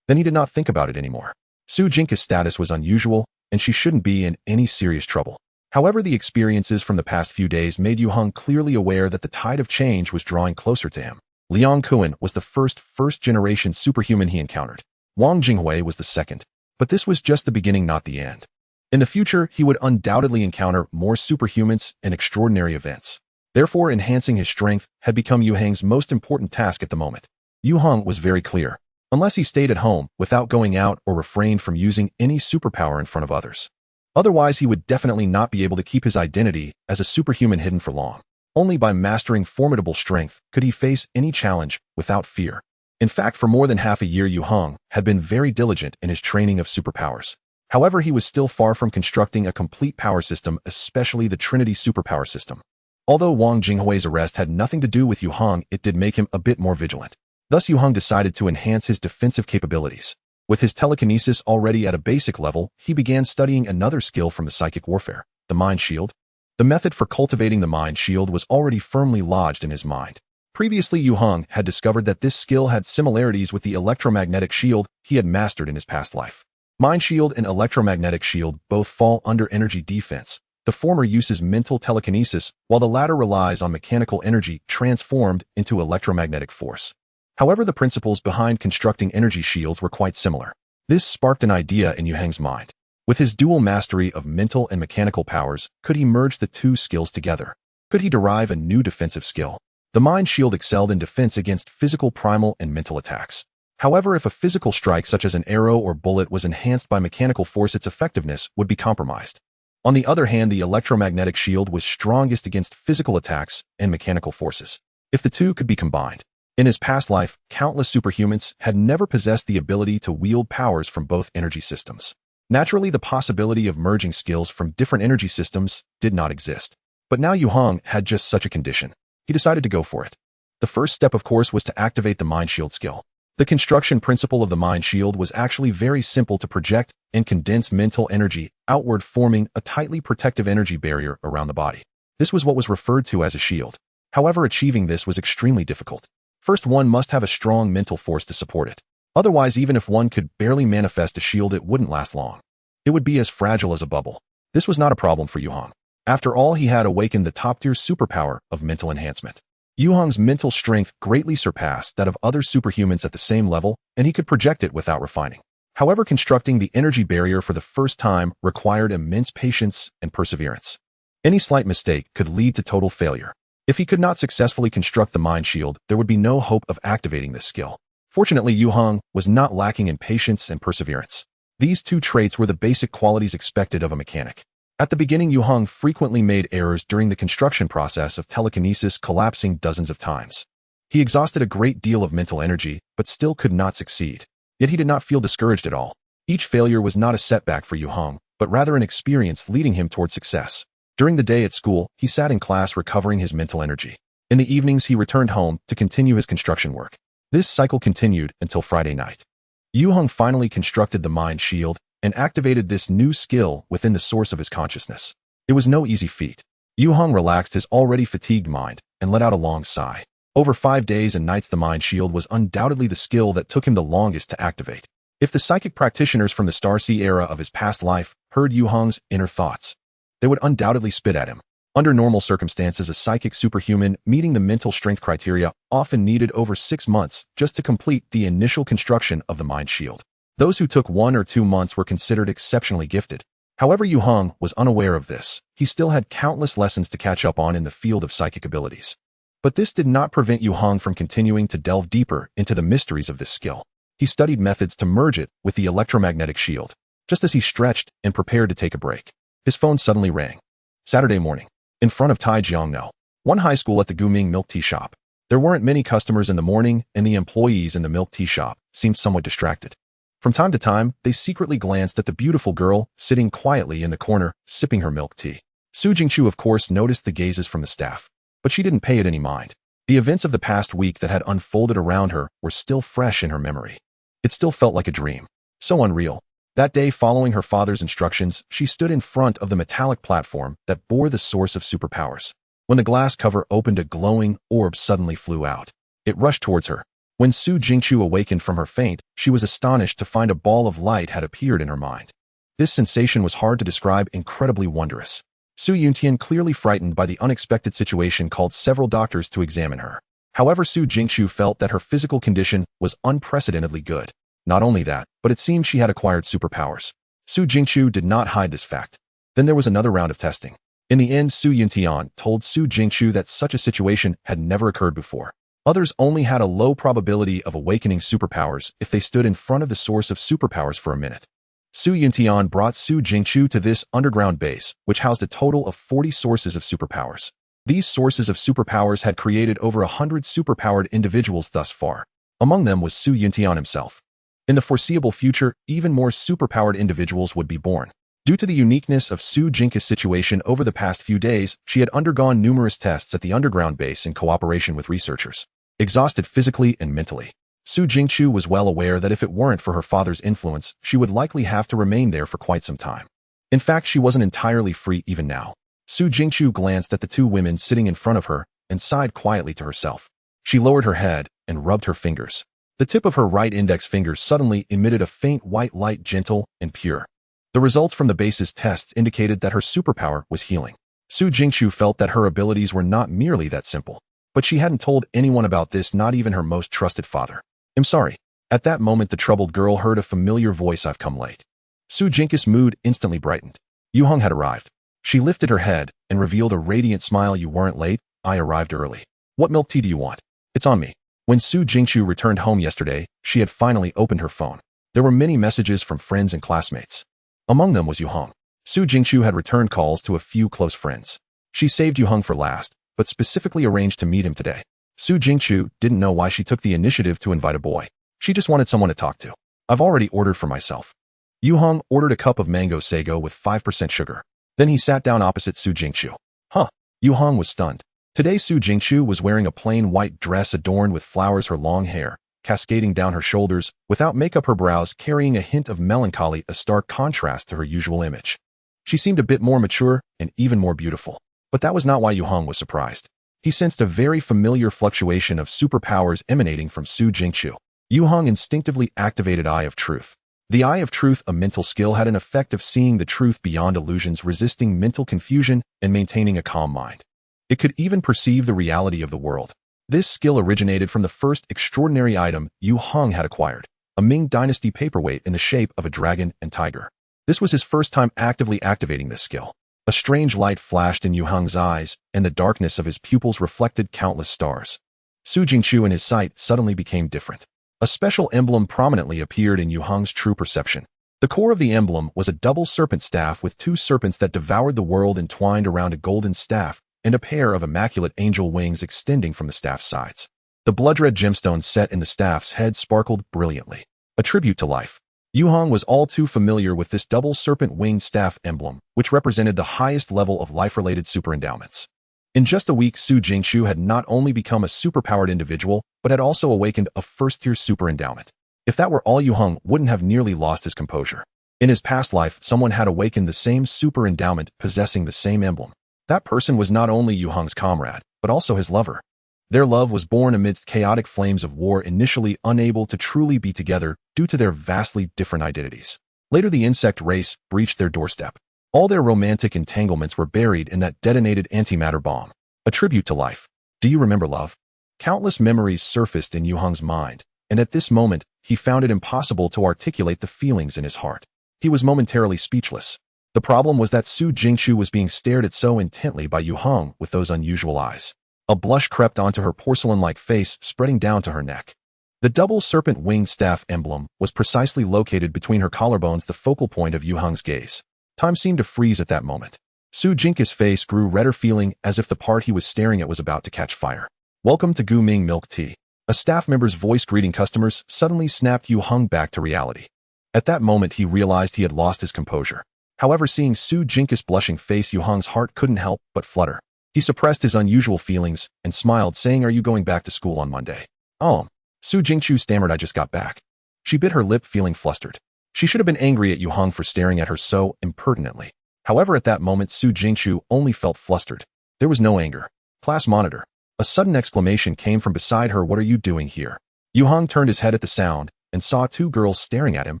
Then he did not think about it anymore. Su Jingqiu's status was unusual, and she shouldn't be in any serious trouble. However, the experiences from the past few days made Yue Heng clearly aware that the tide of change was drawing closer to him. Liang Kuan was the first-generation superhuman he encountered. Wang Jinghui was the second. But this was just the beginning, not the end. In the future, he would undoubtedly encounter more superhumans and extraordinary events. Therefore, enhancing his strength had become Yue Heng's most important task at the moment. Yue Heng was very clear. Unless he stayed at home, without going out or refrained from using any superpower in front of others, Otherwise, he would definitely not be able to keep his identity as a superhuman hidden for long. Only by mastering formidable strength could he face any challenge without fear. In fact, for more than half a year, Yue Heng had been very diligent in his training of superpowers. However, he was still far from constructing a complete power system, especially the Trinity superpower system. Although Wang Jinghui's arrest had nothing to do with Yue Heng, it did make him a bit more vigilant. Thus, Yue Heng decided to enhance his defensive capabilities. With his telekinesis already at a basic level, he began studying another skill from the psychic warfare, the mind shield. The method for cultivating the mind shield was already firmly lodged in his mind. Previously, Yue Heng had discovered that this skill had similarities with the electromagnetic shield he had mastered in his past life. Mind shield and electromagnetic shield both fall under energy defense. The former uses mental telekinesis, while the latter relies on mechanical energy transformed into electromagnetic force. However, the principles behind constructing energy shields were quite similar. This sparked an idea in Yue Heng's mind. With his dual mastery of mental and mechanical powers, could he merge the two skills together? Could he derive a new defensive skill? The mind shield excelled in defense against physical, primal, and mental attacks. However, if a physical strike such as an arrow or bullet was enhanced by mechanical force, its effectiveness would be compromised. On the other hand, the electromagnetic shield was strongest against physical attacks and mechanical forces. If the two could be combined. In his past life, countless superhumans had never possessed the ability to wield powers from both energy systems. Naturally, the possibility of merging skills from different energy systems did not exist. But now Yue Heng had just such a condition. He decided to go for it. The first step, of course, was to activate the mind shield skill. The construction principle of the mind shield was actually very simple: to project and condense mental energy outward, forming a tightly protective energy barrier around the body. This was what was referred to as a shield. However, achieving this was extremely difficult. First, one must have a strong mental force to support it. Otherwise, even if one could barely manifest a shield, it wouldn't last long. It would be as fragile as a bubble. This was not a problem for Yue Heng. After all, he had awakened the top-tier superpower of mental enhancement. Yue Heng's mental strength greatly surpassed that of other superhumans at the same level, and he could project it without refining. However, constructing the energy barrier for the first time required immense patience and perseverance. Any slight mistake could lead to total failure. If he could not successfully construct the mind shield, there would be no hope of activating this skill. Fortunately, Yue Heng was not lacking in patience and perseverance. These two traits were the basic qualities expected of a mechanic. At the beginning, Yue Heng frequently made errors during the construction process of telekinesis, collapsing dozens of times. He exhausted a great deal of mental energy, but still could not succeed. Yet he did not feel discouraged at all. Each failure was not a setback for Yue Heng, but rather an experience leading him toward success. During the day at school, he sat in class recovering his mental energy. In the evenings, he returned home to continue his construction work. This cycle continued until Friday night. Yue Heng finally constructed the mind shield and activated this new skill within the source of his consciousness. It was no easy feat. Yue Heng relaxed his already fatigued mind and let out a long sigh. Over 5 days and nights, the mind shield was undoubtedly the skill that took him the longest to activate. If the psychic practitioners from the Stellaris era of his past life heard Yue Heng's inner thoughts, they would undoubtedly spit at him. Under normal circumstances, a psychic superhuman meeting the mental strength criteria often needed over 6 months just to complete the initial construction of the mind shield. Those who took 1 or 2 months were considered exceptionally gifted. However, Yue Heng was unaware of this. He still had countless lessons to catch up on in the field of psychic abilities. But this did not prevent Yue Heng from continuing to delve deeper into the mysteries of this skill. He studied methods to merge it with the electromagnetic shield. Just as he stretched and prepared to take a break, his phone suddenly rang. Saturday morning. In front of Taijiangno, one high school, at the Guming milk tea shop. There weren't many customers in the morning, and the employees in the milk tea shop seemed somewhat distracted. From time to time, they secretly glanced at the beautiful girl sitting quietly in the corner, sipping her milk tea. Su Jingchu, of course, noticed the gazes from the staff, but she didn't pay it any mind. The events of the past week that had unfolded around her were still fresh in her memory. It still felt like a dream. So unreal. That day, following her father's instructions, she stood in front of the metallic platform that bore the source of superpowers. When the glass cover opened, a glowing orb suddenly flew out. It rushed towards her. When Su Jingchu awakened from her faint, she was astonished to find a ball of light had appeared in her mind. This sensation was hard to describe, incredibly wondrous. Su Yuntian, clearly frightened by the unexpected situation, called several doctors to examine her. However, Su Jingchu felt that her physical condition was unprecedentedly good. Not only that, but it seemed she had acquired superpowers. Su Jingchu did not hide this fact. Then there was another round of testing. In the end, Su Yuntian told Su Jingchu that such a situation had never occurred before. Others only had a low probability of awakening superpowers if they stood in front of the source of superpowers for a minute. Su Yuntian brought Su Jingchu to this underground base, which housed a total of 40 sources of superpowers. These sources of superpowers had created over 100 superpowered individuals thus far. Among them was Su Yuntian himself. In the foreseeable future, even more superpowered individuals would be born. Due to the uniqueness of Su Jingchu's situation over the past few days, she had undergone numerous tests at the underground base in cooperation with researchers. Exhausted physically and mentally, Su Jingchu was well aware that if it weren't for her father's influence, she would likely have to remain there for quite some time. In fact, she wasn't entirely free even now. Su Jingchu glanced at the two women sitting in front of her and sighed quietly to herself. She lowered her head and rubbed her fingers. The tip of her right index finger suddenly emitted a faint white light, gentle and pure. The results from the base's tests indicated that her superpower was healing. Su Jingchu felt that her abilities were not merely that simple. But she hadn't told anyone about this, not even her most trusted father. I'm sorry. At that moment, the troubled girl heard a familiar voice. I've come late. Su Jingchu's mood instantly brightened. Yue Heng had arrived. She lifted her head and revealed a radiant smile. You weren't late. I arrived early. What milk tea do you want? It's on me. When Su Jingchu returned home yesterday, she had finally opened her phone. There were many messages from friends and classmates. Among them was Yue Heng. Su Jingchu had returned calls to a few close friends. She saved Yue Heng for last, but specifically arranged to meet him today. Su Jingchu didn't know why she took the initiative to invite a boy. She just wanted someone to talk to. I've already ordered for myself. Yue Heng ordered a cup of mango sago with 5% sugar. Then he sat down opposite Su Jingchu. Huh. Yue Heng was stunned. Today Su Jingchu was wearing a plain white dress adorned with flowers, her long hair cascading down her shoulders, without makeup, her brows carrying a hint of melancholy, a stark contrast to her usual image. She seemed a bit more mature and even more beautiful. But that was not why Yue Heng was surprised. He sensed a very familiar fluctuation of superpowers emanating from Su Jingchu. Yue Heng instinctively activated Eye of Truth. The Eye of Truth, a mental skill, had an effect of seeing the truth beyond illusions, resisting mental confusion and maintaining a calm mind. It could even perceive the reality of the world. This skill originated from the first extraordinary item Yue Heng had acquired, a Ming Dynasty paperweight in the shape of a dragon and tiger. This was his first time actively activating this skill. A strange light flashed in Yue Heng's eyes, and the darkness of his pupils reflected countless stars. Su Jingchu and his sight suddenly became different. A special emblem prominently appeared in Yue Heng's true perception. The core of the emblem was a double serpent staff with two serpents that devoured the world entwined around a golden staff, and a pair of immaculate angel wings extending from the staff's sides. The blood-red gemstone set in the staff's head sparkled brilliantly, a tribute to life. Yue Heng was all too familiar with this double serpent-winged staff emblem, which represented the highest level of life-related super-endowments. In just a week, Su Jingchu had not only become a superpowered individual, but had also awakened a first-tier super-endowment. If that were all, Yue Heng wouldn't have nearly lost his composure. In his past life, someone had awakened the same super-endowment possessing the same emblem. That person was not only Yue Heng's comrade, but also his lover. Their love was born amidst chaotic flames of war, initially unable to truly be together due to their vastly different identities. Later, the insect race breached their doorstep. All their romantic entanglements were buried in that detonated antimatter bomb, a tribute to life. Do you remember love? Countless memories surfaced in Yue Heng's mind, and at this moment, he found it impossible to articulate the feelings in his heart. He was momentarily speechless. The problem was that Su Jingchu was being stared at so intently by Yue Heng with those unusual eyes. A blush crept onto her porcelain-like face, spreading down to her neck. The double serpent-winged staff emblem was precisely located between her collarbones, the focal point of Yue Heng's gaze. Time seemed to freeze at that moment. Su Jingchu's face grew redder, feeling as if the part he was staring at was about to catch fire. Welcome to Gu Ming Milk Tea. A staff member's voice greeting customers suddenly snapped Yue Heng back to reality. At that moment, he realized he had lost his composure. However, seeing Su Jingchu's blushing face, Yue Heng's heart couldn't help but flutter. He suppressed his unusual feelings and smiled, saying, "Are you going back to school on Monday?" "Oh." Su Jingchu stammered, "I just got back." She bit her lip, feeling flustered. She should have been angry at Yue Heng for staring at her so impertinently. However, at that moment, Su Jingchu only felt flustered. There was no anger. Class monitor. A sudden exclamation came from beside her. "What are you doing here?" Yue Heng turned his head at the sound and saw two girls staring at him,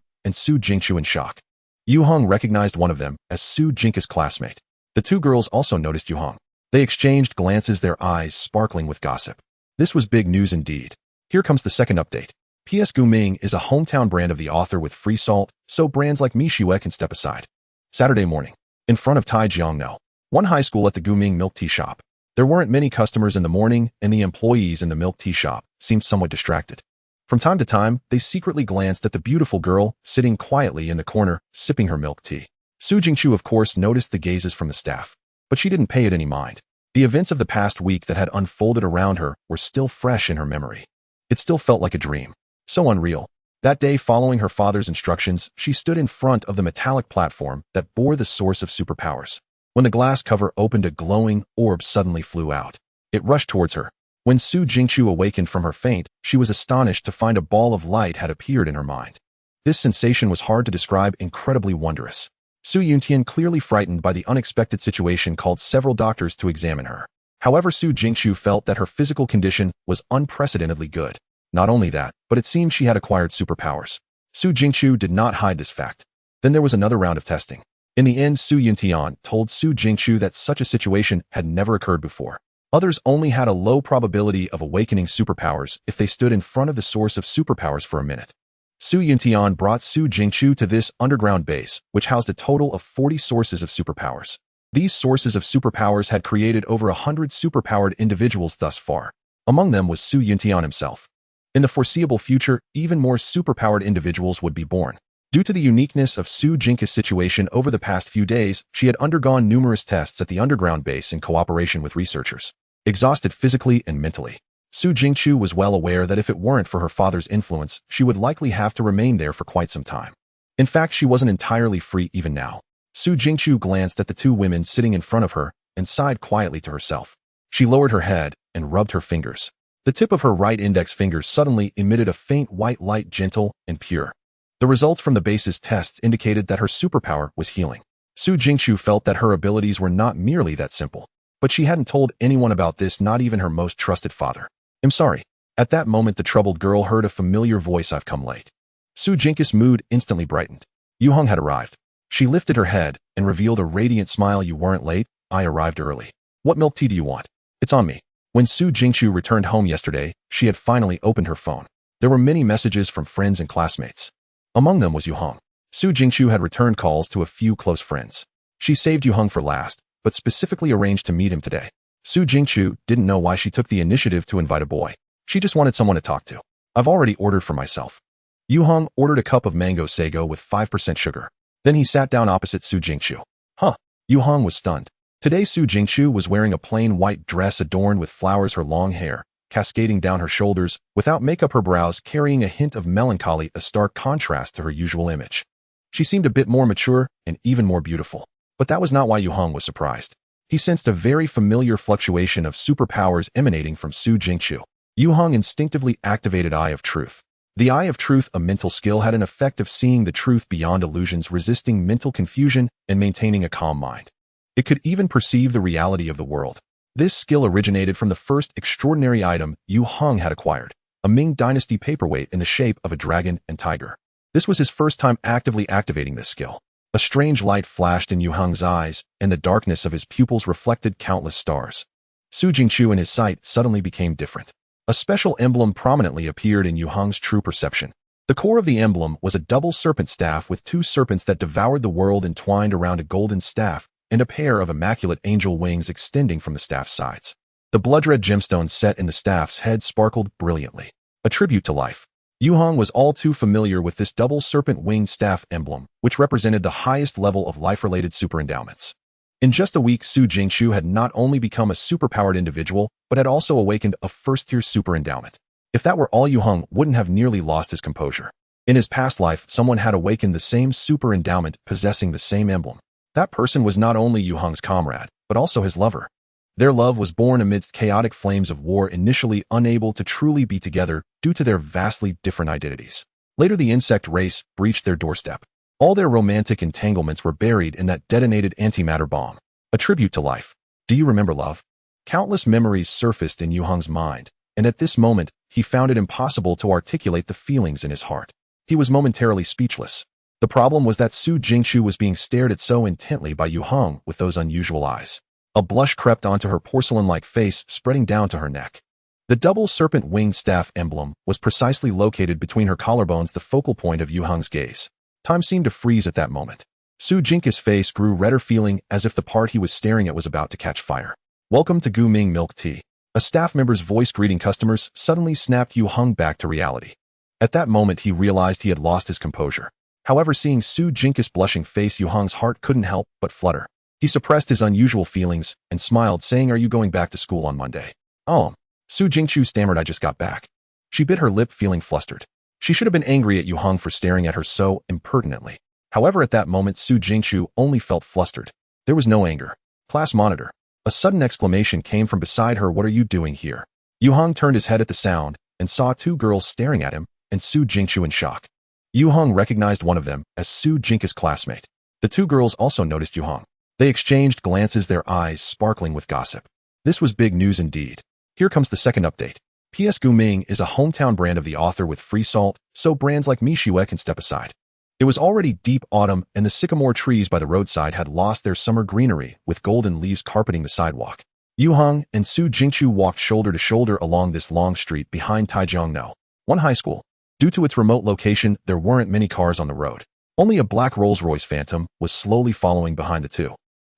and Su Jingchu in shock. Yue Heng recognized one of them as Su Jingchu's classmate. The two girls also noticed Yue Heng. They exchanged glances, their eyes sparkling with gossip. This was big news indeed. Here comes the second update. P.S. Gu Ming is a hometown brand of the author with free salt, so brands like Yue can step aside. Saturday morning. In front of Taijiangno, one high school, at the Gu Ming milk tea shop. There weren't many customers in the morning, and the employees in the milk tea shop seemed somewhat distracted. From time to time, they secretly glanced at the beautiful girl sitting quietly in the corner, sipping her milk tea. Su Jingqiu, of course, noticed the gazes from the staff, but she didn't pay it any mind. The events of the past week that had unfolded around her were still fresh in her memory. It still felt like a dream. So unreal. That day, following her father's instructions, she stood in front of the metallic platform that bore the source of superpowers. When the glass cover opened, a glowing orb suddenly flew out. It rushed towards her. When Su Jingqiu awakened from her faint, she was astonished to find a ball of light had appeared in her mind. This sensation was hard to describe, incredibly wondrous. Su Yuntian, clearly frightened by the unexpected situation, called several doctors to examine her. However, Su Jingqiu felt that her physical condition was unprecedentedly good. Not only that, but it seemed she had acquired superpowers. Su Jingqiu did not hide this fact. Then there was another round of testing. In the end, Su Yuntian told Su Jingqiu that such a situation had never occurred before. Others only had a low probability of awakening superpowers if they stood in front of the source of superpowers for a minute. Su Yuntian brought Su Jingqiu to this underground base, which housed a total of 40 sources of superpowers. These sources of superpowers had created over 100 superpowered individuals thus far. Among them was Su Yuntian himself. In the foreseeable future, even more superpowered individuals would be born. Due to the uniqueness of Su Jingqiu's situation over the past few days, she had undergone numerous tests at the underground base in cooperation with researchers. Exhausted physically and mentally, Su Jingqiu was well aware that if it weren't for her father's influence, she would likely have to remain there for quite some time. In fact, she wasn't entirely free even now. Su Jingqiu glanced at the two women sitting in front of her and sighed quietly to herself. She lowered her head and rubbed her fingers. The tip of her right index finger suddenly emitted a faint white light, gentle and pure. The results from the base's tests indicated that her superpower was healing. Su Jingqiu felt that her abilities were not merely that simple. But she hadn't told anyone about this, not even her most trusted father. "I'm sorry." At that moment, the troubled girl heard a familiar voice. "I've come late." Su Jingqiu's mood instantly brightened. Yue Heng had arrived. She lifted her head and revealed a radiant smile. "You weren't late. I arrived early. What milk tea do you want?" "It's on me." When Su Jingqiu returned home yesterday, she had finally opened her phone. There were many messages from friends and classmates. Among them was Yue Heng. Su Jingqiu had returned calls to a few close friends. She saved Yue Heng for last, but specifically arranged to meet him today. Su Jingqiu didn't know why she took the initiative to invite a boy. She just wanted someone to talk to. "I've already ordered for myself." Yue Heng ordered a cup of mango sago with 5% sugar. Then he sat down opposite Su Jingqiu. "Huh." Yue Heng was stunned. Today Su Jingqiu was wearing a plain white dress adorned with flowers, her long hair cascading down her shoulders, without makeup, her brows carrying a hint of melancholy, a stark contrast to her usual image. She seemed a bit more mature and even more beautiful. But that was not why Yue Heng was surprised. He sensed a very familiar fluctuation of superpowers emanating from Su Jingqiu. Yue Heng instinctively activated Eye of Truth. The Eye of Truth, a mental skill, had an effect of seeing the truth beyond illusions, resisting mental confusion and maintaining a calm mind. It could even perceive the reality of the world. This skill originated from the first extraordinary item Yue Heng had acquired, a Ming Dynasty paperweight in the shape of a dragon and tiger. This was his first time actively activating this skill. A strange light flashed in Yue Heng's eyes, and the darkness of his pupils reflected countless stars. Su Jingqiu and his sight suddenly became different. A special emblem prominently appeared in Yue Heng's true perception. The core of the emblem was a double serpent staff with two serpents that devoured the world entwined around a golden staff, and a pair of immaculate angel wings extending from the staff's sides. The blood-red gemstone set in the staff's head sparkled brilliantly, a tribute to life. Yue Heng was all too familiar with this double serpent-winged staff emblem, which represented the highest level of life-related super-endowments. In just a week, Su Jingqiu had not only become a superpowered individual, but had also awakened a first-tier super-endowment. If that were all, Yue Heng wouldn't have nearly lost his composure. In his past life, someone had awakened the same super-endowment possessing the same emblem. That person was not only Yue Heng's comrade, but also his lover. Their love was born amidst chaotic flames of war, initially unable to truly be together due to their vastly different identities. Later, the insect race breached their doorstep. All their romantic entanglements were buried in that detonated antimatter bomb, a tribute to life. Do you remember love? Countless memories surfaced in Yue Heng's mind, and at this moment, he found it impossible to articulate the feelings in his heart. He was momentarily speechless. The problem was that Su Jingqiu was being stared at so intently by Yue Heng with those unusual eyes. A blush crept onto her porcelain-like face, spreading down to her neck. The double serpent-winged staff emblem was precisely located between her collarbones, the focal point of Yue Heng's gaze. Time seemed to freeze at that moment. Su Jingqiu's face grew redder, feeling as if the part he was staring at was about to catch fire. "Welcome to Gu Ming Milk Tea." A staff member's voice greeting customers suddenly snapped Yue Heng back to reality. At that moment, he realized he had lost his composure. However, seeing Su Jinki's blushing face, Yue Heng's heart couldn't help but flutter. He suppressed his unusual feelings and smiled, saying, "Are you going back to school on Monday?" "Oh." Su Jingqiu stammered, "I just got back." She bit her lip, feeling flustered. She should have been angry at Yue Heng for staring at her so impertinently. However, at that moment, Su Jingqiu only felt flustered. There was no anger. "Class monitor." A sudden exclamation came from beside her. "What are you doing here?" Yue Heng turned his head at the sound and saw two girls staring at him, and Su Jingqiu in shock. Yue Heng recognized one of them as Su Jinki's classmate. The two girls also noticed Yue Heng. They exchanged glances, their eyes sparkling with gossip. This was big news indeed. Here comes the second update. P.S. Guming is a hometown brand of the author with free salt, so brands like Mishiwe can step aside. It was already deep autumn, and the sycamore trees by the roadside had lost their summer greenery, with golden leaves carpeting the sidewalk. Yue Heng and Su Jingqiu walked shoulder to shoulder along this long street behind Taijiangno, one high school. Due to its remote location, there weren't many cars on the road. Only a black Rolls-Royce Phantom was slowly following behind the two.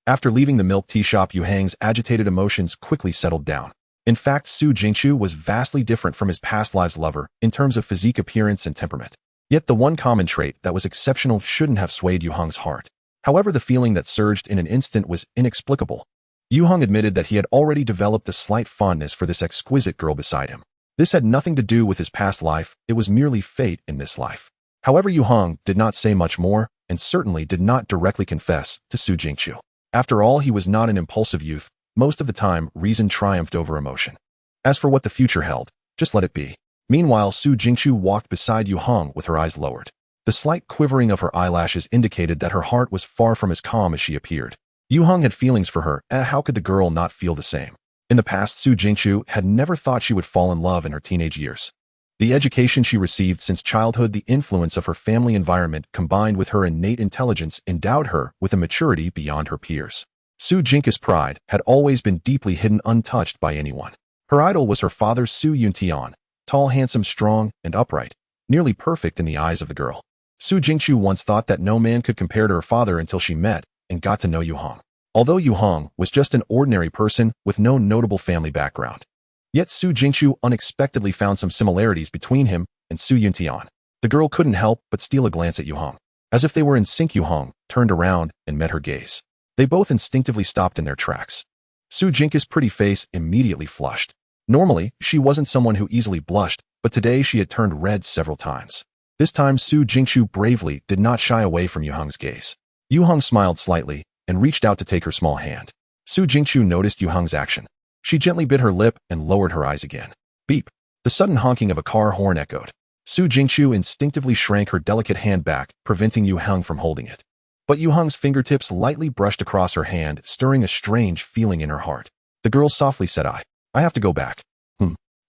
After leaving the milk tea shop, Yue Heng's agitated emotions quickly settled down. In fact, Su Jingqiu was vastly different from his past lives' lover in terms of physique, appearance, and temperament. Yet the one common trait that was exceptional shouldn't have swayed Yue Heng's heart. However, the feeling that surged in an instant was inexplicable. Yue Heng admitted that he had already developed a slight fondness for this exquisite girl beside him. This had nothing to do with his past life, it was merely fate in this life. However, Yue Heng did not say much more, and certainly did not directly confess to Su Jingqiu. After all, he was not an impulsive youth. Most of the time, reason triumphed over emotion. As for what the future held, just let it be. Meanwhile, Su Jingqiu walked beside Yue Heng with her eyes lowered. The slight quivering of her eyelashes indicated that her heart was far from as calm as she appeared. Yue Heng had feelings for her, and how could the girl not feel the same? In the past, Su Jingqiu had never thought she would fall in love in her teenage years. The education she received since childhood, the influence of her family environment, combined with her innate intelligence, endowed her with a maturity beyond her peers. Su Jinki's pride had always been deeply hidden, untouched by anyone. Her idol was her father, Su Yuntian, tall, handsome, strong, and upright, nearly perfect in the eyes of the girl. Su Jingqiu once thought that no man could compare to her father until she met and got to know Yue Heng. Although Yue Heng was just an ordinary person with no notable family background. Yet Su Jingqiu unexpectedly found some similarities between him and Su Yuntian. The girl couldn't help but steal a glance at Yue Heng. As if they were in sync, Yue Heng turned around and met her gaze. They both instinctively stopped in their tracks. Su Jinki's pretty face immediately flushed. Normally, she wasn't someone who easily blushed, but today she had turned red several times. This time, Su Jingqiu bravely did not shy away from Yue Heng's gaze. Yue Heng smiled slightly and reached out to take her small hand. Su Jingqiu noticed Yue Heng's action. She gently bit her lip and lowered her eyes again. Beep. The sudden honking of a car horn echoed. Su Jingqiu instinctively shrank her delicate hand back, preventing Yue Heng from holding it. But Yue Heng's fingertips lightly brushed across her hand, stirring a strange feeling in her heart. The girl softly said, I have to go back.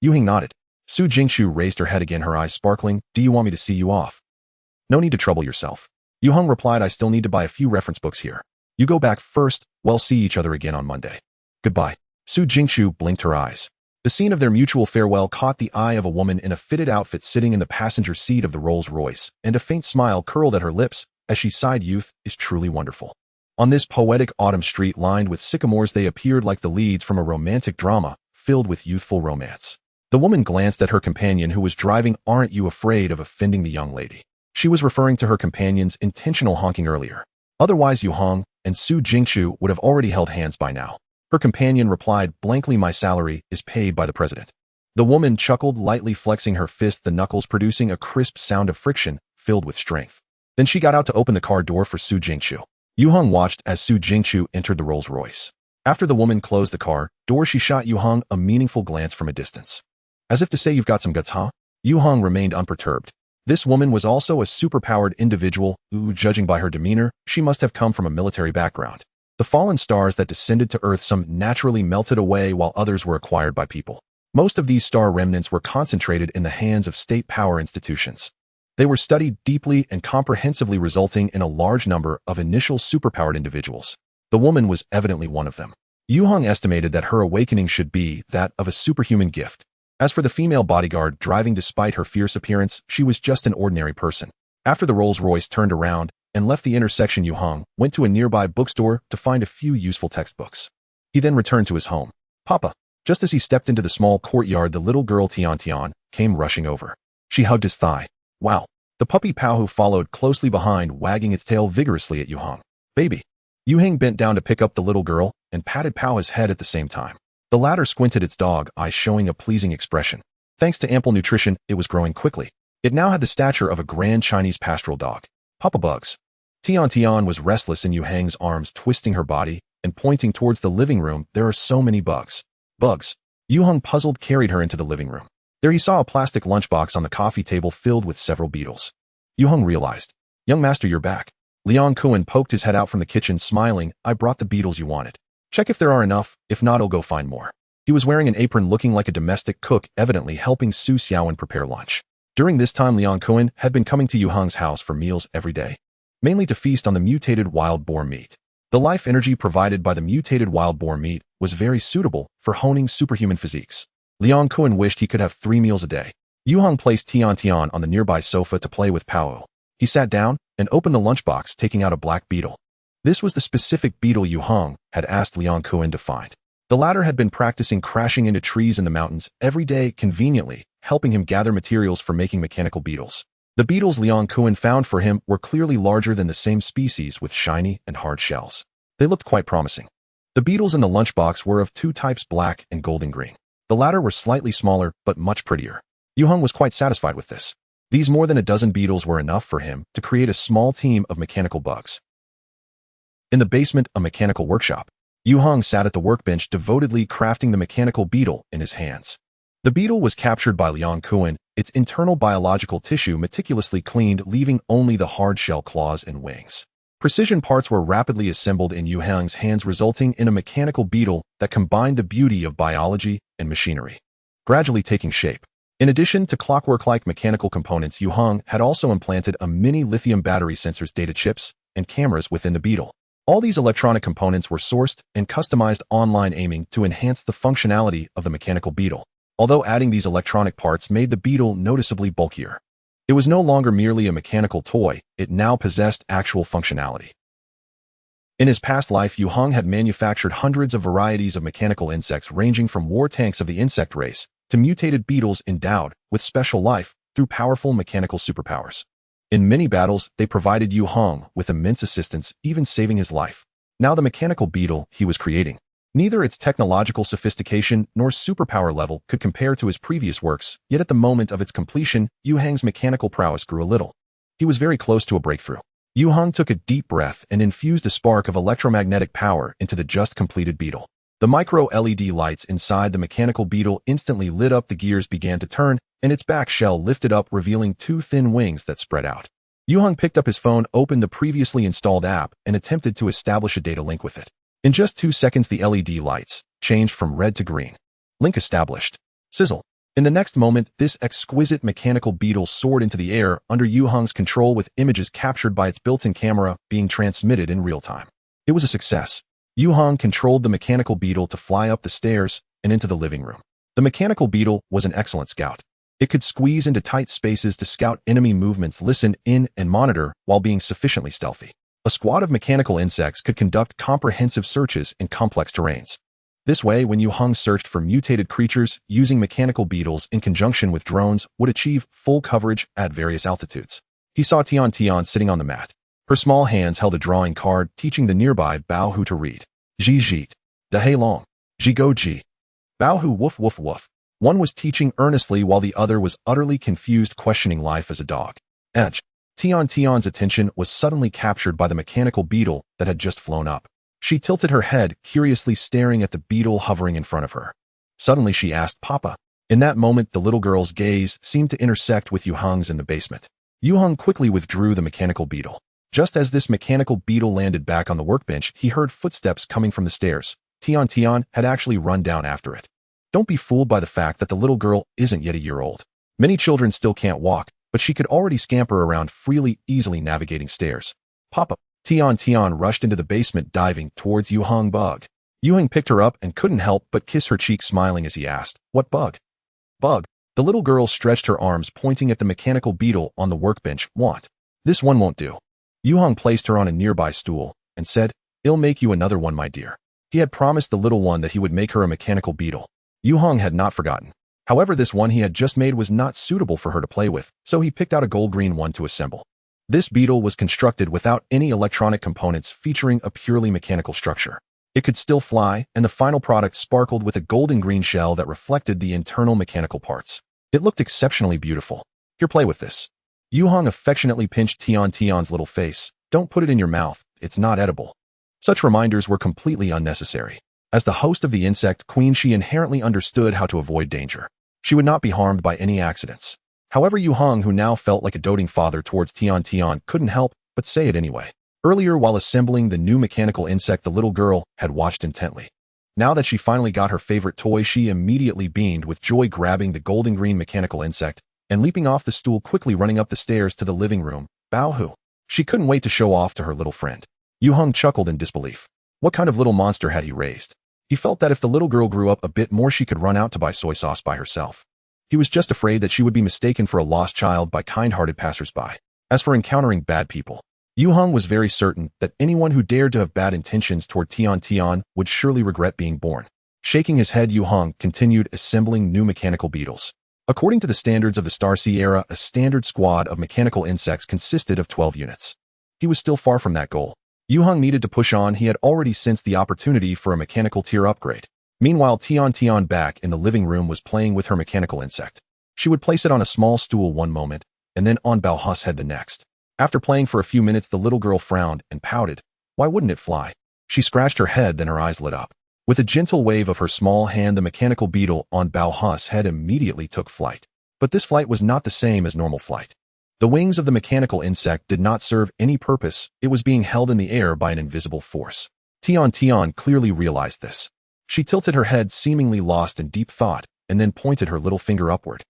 Yue Heng nodded. Su Jingqiu raised her head again, her eyes sparkling. Do you want me to see you off? No need to trouble yourself. Yue Heng replied, I still need to buy a few reference books here. You go back first, we'll see each other again on Monday. Goodbye. Su Jingqiu blinked her eyes. The scene of their mutual farewell caught the eye of a woman in a fitted outfit sitting in the passenger seat of the Rolls-Royce, and a faint smile curled at her lips as she sighed. Youth is truly wonderful. On this poetic autumn street lined with sycamores, they appeared like the leads from a romantic drama filled with youthful romance. The woman glanced at her companion who was driving. Aren't you afraid of offending the young lady? She was referring to her companion's intentional honking earlier. Otherwise, Yue Heng and Su Jingqiu would have already held hands by now. Her companion replied blankly, my salary is paid by the president. The woman chuckled, lightly flexing her fist, the knuckles producing a crisp sound of friction filled with strength. Then she got out to open the car door for Su Jingqiu. Yue Heng watched as Su Jingqiu entered the Rolls-Royce. After the woman closed the car door, she shot Yue Heng a meaningful glance from a distance. As if to say, you've got some guts, huh? Yue Heng remained unperturbed. This woman was also a superpowered individual who, judging by her demeanor, she must have come from a military background. The fallen stars that descended to Earth, some naturally melted away while others were acquired by people. Most of these star remnants were concentrated in the hands of state power institutions. They were studied deeply and comprehensively, resulting in a large number of initial superpowered individuals. The woman was evidently one of them. Yue Heng estimated that her awakening should be that of a superhuman gift. As for the female bodyguard driving, despite her fierce appearance, she was just an ordinary person. After the Rolls-Royce turned around and left the intersection, Yue Heng went to a nearby bookstore to find a few useful textbooks. He then returned to his home. Papa. Just as he stepped into the small courtyard, the little girl Tian Tian came rushing over. She hugged his thigh. Wow. The puppy Paohu followed closely behind, wagging its tail vigorously at Yue Heng. Baby. Yue Heng bent down to pick up the little girl and patted Paohu's head at the same time. The latter squinted its dog eyes, showing a pleasing expression. Thanks to ample nutrition, it was growing quickly. It now had the stature of a grand Chinese pastoral dog. Papa Bugs. Tian was restless in Yue Heng's arms, twisting her body and pointing towards the living room. There are so many bugs. Bugs. Yue Heng, puzzled, carried her into the living room. There he saw a plastic lunchbox on the coffee table filled with several beetles. Yue Heng realized. Young master, you're back. Liang Kuan poked his head out from the kitchen, smiling. I brought the beetles you wanted. Check if there are enough. If not, I'll go find more. He was wearing an apron, looking like a domestic cook, evidently helping Su Xiaowen prepare lunch. During this time, Liang Kuan had been coming to Yue Heng's house for meals every day, mainly to feast on the mutated wild boar meat. The life energy provided by the mutated wild boar meat was very suitable for honing superhuman physiques. Liang Kuan wished he could have 3 meals a day. Yue Heng placed Tian on the nearby sofa to play with Paohu. He sat down and opened the lunchbox, taking out a black beetle. This was the specific beetle Yue Heng had asked Liang Kuan to find. The latter had been practicing crashing into trees in the mountains every day, conveniently helping him gather materials for making mechanical beetles. The beetles Liang Kuan found for him were clearly larger than the same species, with shiny and hard shells. They looked quite promising. The beetles in the lunchbox were of 2 types, black and golden green. The latter were slightly smaller, but much prettier. Yue Heng was quite satisfied with this. These more than a dozen beetles were enough for him to create a small team of mechanical bugs. In the basement, a mechanical workshop, Yue Heng sat at the workbench, devotedly crafting the mechanical beetle in his hands. The beetle was captured by Liang Kuan, its internal biological tissue meticulously cleaned, leaving only the hard shell, claws, and wings. Precision parts were rapidly assembled in Yue Heng's hands, resulting in a mechanical beetle that combined the beauty of biology and machinery, gradually taking shape. In addition to clockwork-like mechanical components, Yue Heng had also implanted a mini lithium battery, sensors, data chips, and cameras within the beetle. All these electronic components were sourced and customized online, aiming to enhance the functionality of the mechanical beetle. Although adding these electronic parts made the beetle noticeably bulkier, it was no longer merely a mechanical toy, it now possessed actual functionality. In his past life, Yue Heng had manufactured hundreds of varieties of mechanical insects, ranging from war tanks of the insect race to mutated beetles endowed with special life through powerful mechanical superpowers. In many battles, they provided Yue Heng with immense assistance, even saving his life. Now the mechanical beetle he was creating, neither its technological sophistication nor superpower level could compare to his previous works, yet at the moment of its completion, Yue Heng's mechanical prowess grew a little. He was very close to a breakthrough. Yue Heng took a deep breath and infused a spark of electromagnetic power into the just completed beetle. The micro-LED lights inside the mechanical beetle instantly lit up, the gears began to turn, and its back shell lifted up, revealing 2 thin wings that spread out. Yue Heng picked up his phone, opened the previously installed app, and attempted to establish a data link with it. In just 2 seconds, the LED lights changed from red to green. Link established. Sizzle. In the next moment, this exquisite mechanical beetle soared into the air under Yue Heng's control, with images captured by its built-in camera being transmitted in real time. It was a success. Yue Heng controlled the mechanical beetle to fly up the stairs and into the living room. The mechanical beetle was an excellent scout. It could squeeze into tight spaces to scout enemy movements, listen in, and monitor while being sufficiently stealthy. A squad of mechanical insects could conduct comprehensive searches in complex terrains. This way, when Yue Heng searched for mutated creatures, using mechanical beetles in conjunction with drones would achieve full coverage at various altitudes. He saw Tian sitting on the mat. Her small hands held a drawing card, teaching the nearby Baohu to read. Ji Jit. Da Hei Long. Ji Go Ji. Baohu woof woof woof. One was teaching earnestly while the other was utterly confused, questioning life as a dog. Edge. Tian's attention was suddenly captured by the mechanical beetle that had just flown up. She tilted her head, curiously staring at the beetle hovering in front of her. Suddenly she asked, Papa. In that moment, the little girl's gaze seemed to intersect with Yue Heng's in the basement. Yue Heng quickly withdrew the mechanical beetle. Just as this mechanical beetle landed back on the workbench, he heard footsteps coming from the stairs. Tian had actually run down after it. Don't be fooled by the fact that the little girl isn't yet a year old. Many children still can't walk, but she could already scamper around freely, easily navigating stairs. Papa. Tian rushed into the basement, diving towards Yue Heng. Bug. Yue Heng picked her up and couldn't help but kiss her cheek, smiling as he asked, What bug? Bug. The little girl stretched her arms, pointing at the mechanical beetle on the workbench. Want? This one won't do. Yue Heng placed her on a nearby stool and said, I'll make you another one, my dear. He had promised the little one that he would make her a mechanical beetle. Yue Heng had not forgotten. However, this one he had just made was not suitable for her to play with, so he picked out a gold-green one to assemble. This beetle was constructed without any electronic components, featuring a purely mechanical structure. It could still fly, and the final product sparkled with a golden-green shell that reflected the internal mechanical parts. It looked exceptionally beautiful. Here, play with this. Yue Heng affectionately pinched Tion's little face. Don't put it in your mouth, it's not edible. Such reminders were completely unnecessary. As the host of the insect queen, she inherently understood how to avoid danger. She would not be harmed by any accidents. However, Yue Heng, who now felt like a doting father towards Tian, couldn't help but say it anyway. Earlier, while assembling the new mechanical insect, the little girl had watched intently. Now that she finally got her favorite toy, she immediately beamed with joy, grabbing the golden-green mechanical insect and leaping off the stool, quickly running up the stairs to the living room. Bao-hu. She couldn't wait to show off to her little friend. Yue Heng chuckled in disbelief. What kind of little monster had he raised? He felt that if the little girl grew up a bit more, she could run out to buy soy sauce by herself. He was just afraid that she would be mistaken for a lost child by kind-hearted passersby. As for encountering bad people, Yue Heng was very certain that anyone who dared to have bad intentions toward Tian would surely regret being born. Shaking his head, Yue Heng continued assembling new mechanical beetles. According to the standards of the Starsea era, a standard squad of mechanical insects consisted of 12 units. He was still far from that goal. Yue Heng needed to push on. He had already sensed the opportunity for a mechanical tier upgrade. Meanwhile, Tian back in the living room was playing with her mechanical insect. She would place it on a small stool one moment, and then on Bao-hu's head the next. After playing for a few minutes, the little girl frowned and pouted. Why wouldn't it fly? She scratched her head, then her eyes lit up. With a gentle wave of her small hand, the mechanical beetle on Bao-hu's head immediately took flight. But this flight was not the same as normal flight. The wings of the mechanical insect did not serve any purpose. It was being held in the air by an invisible force. Tian clearly realized this. She tilted her head, seemingly lost in deep thought, and then pointed her little finger upward.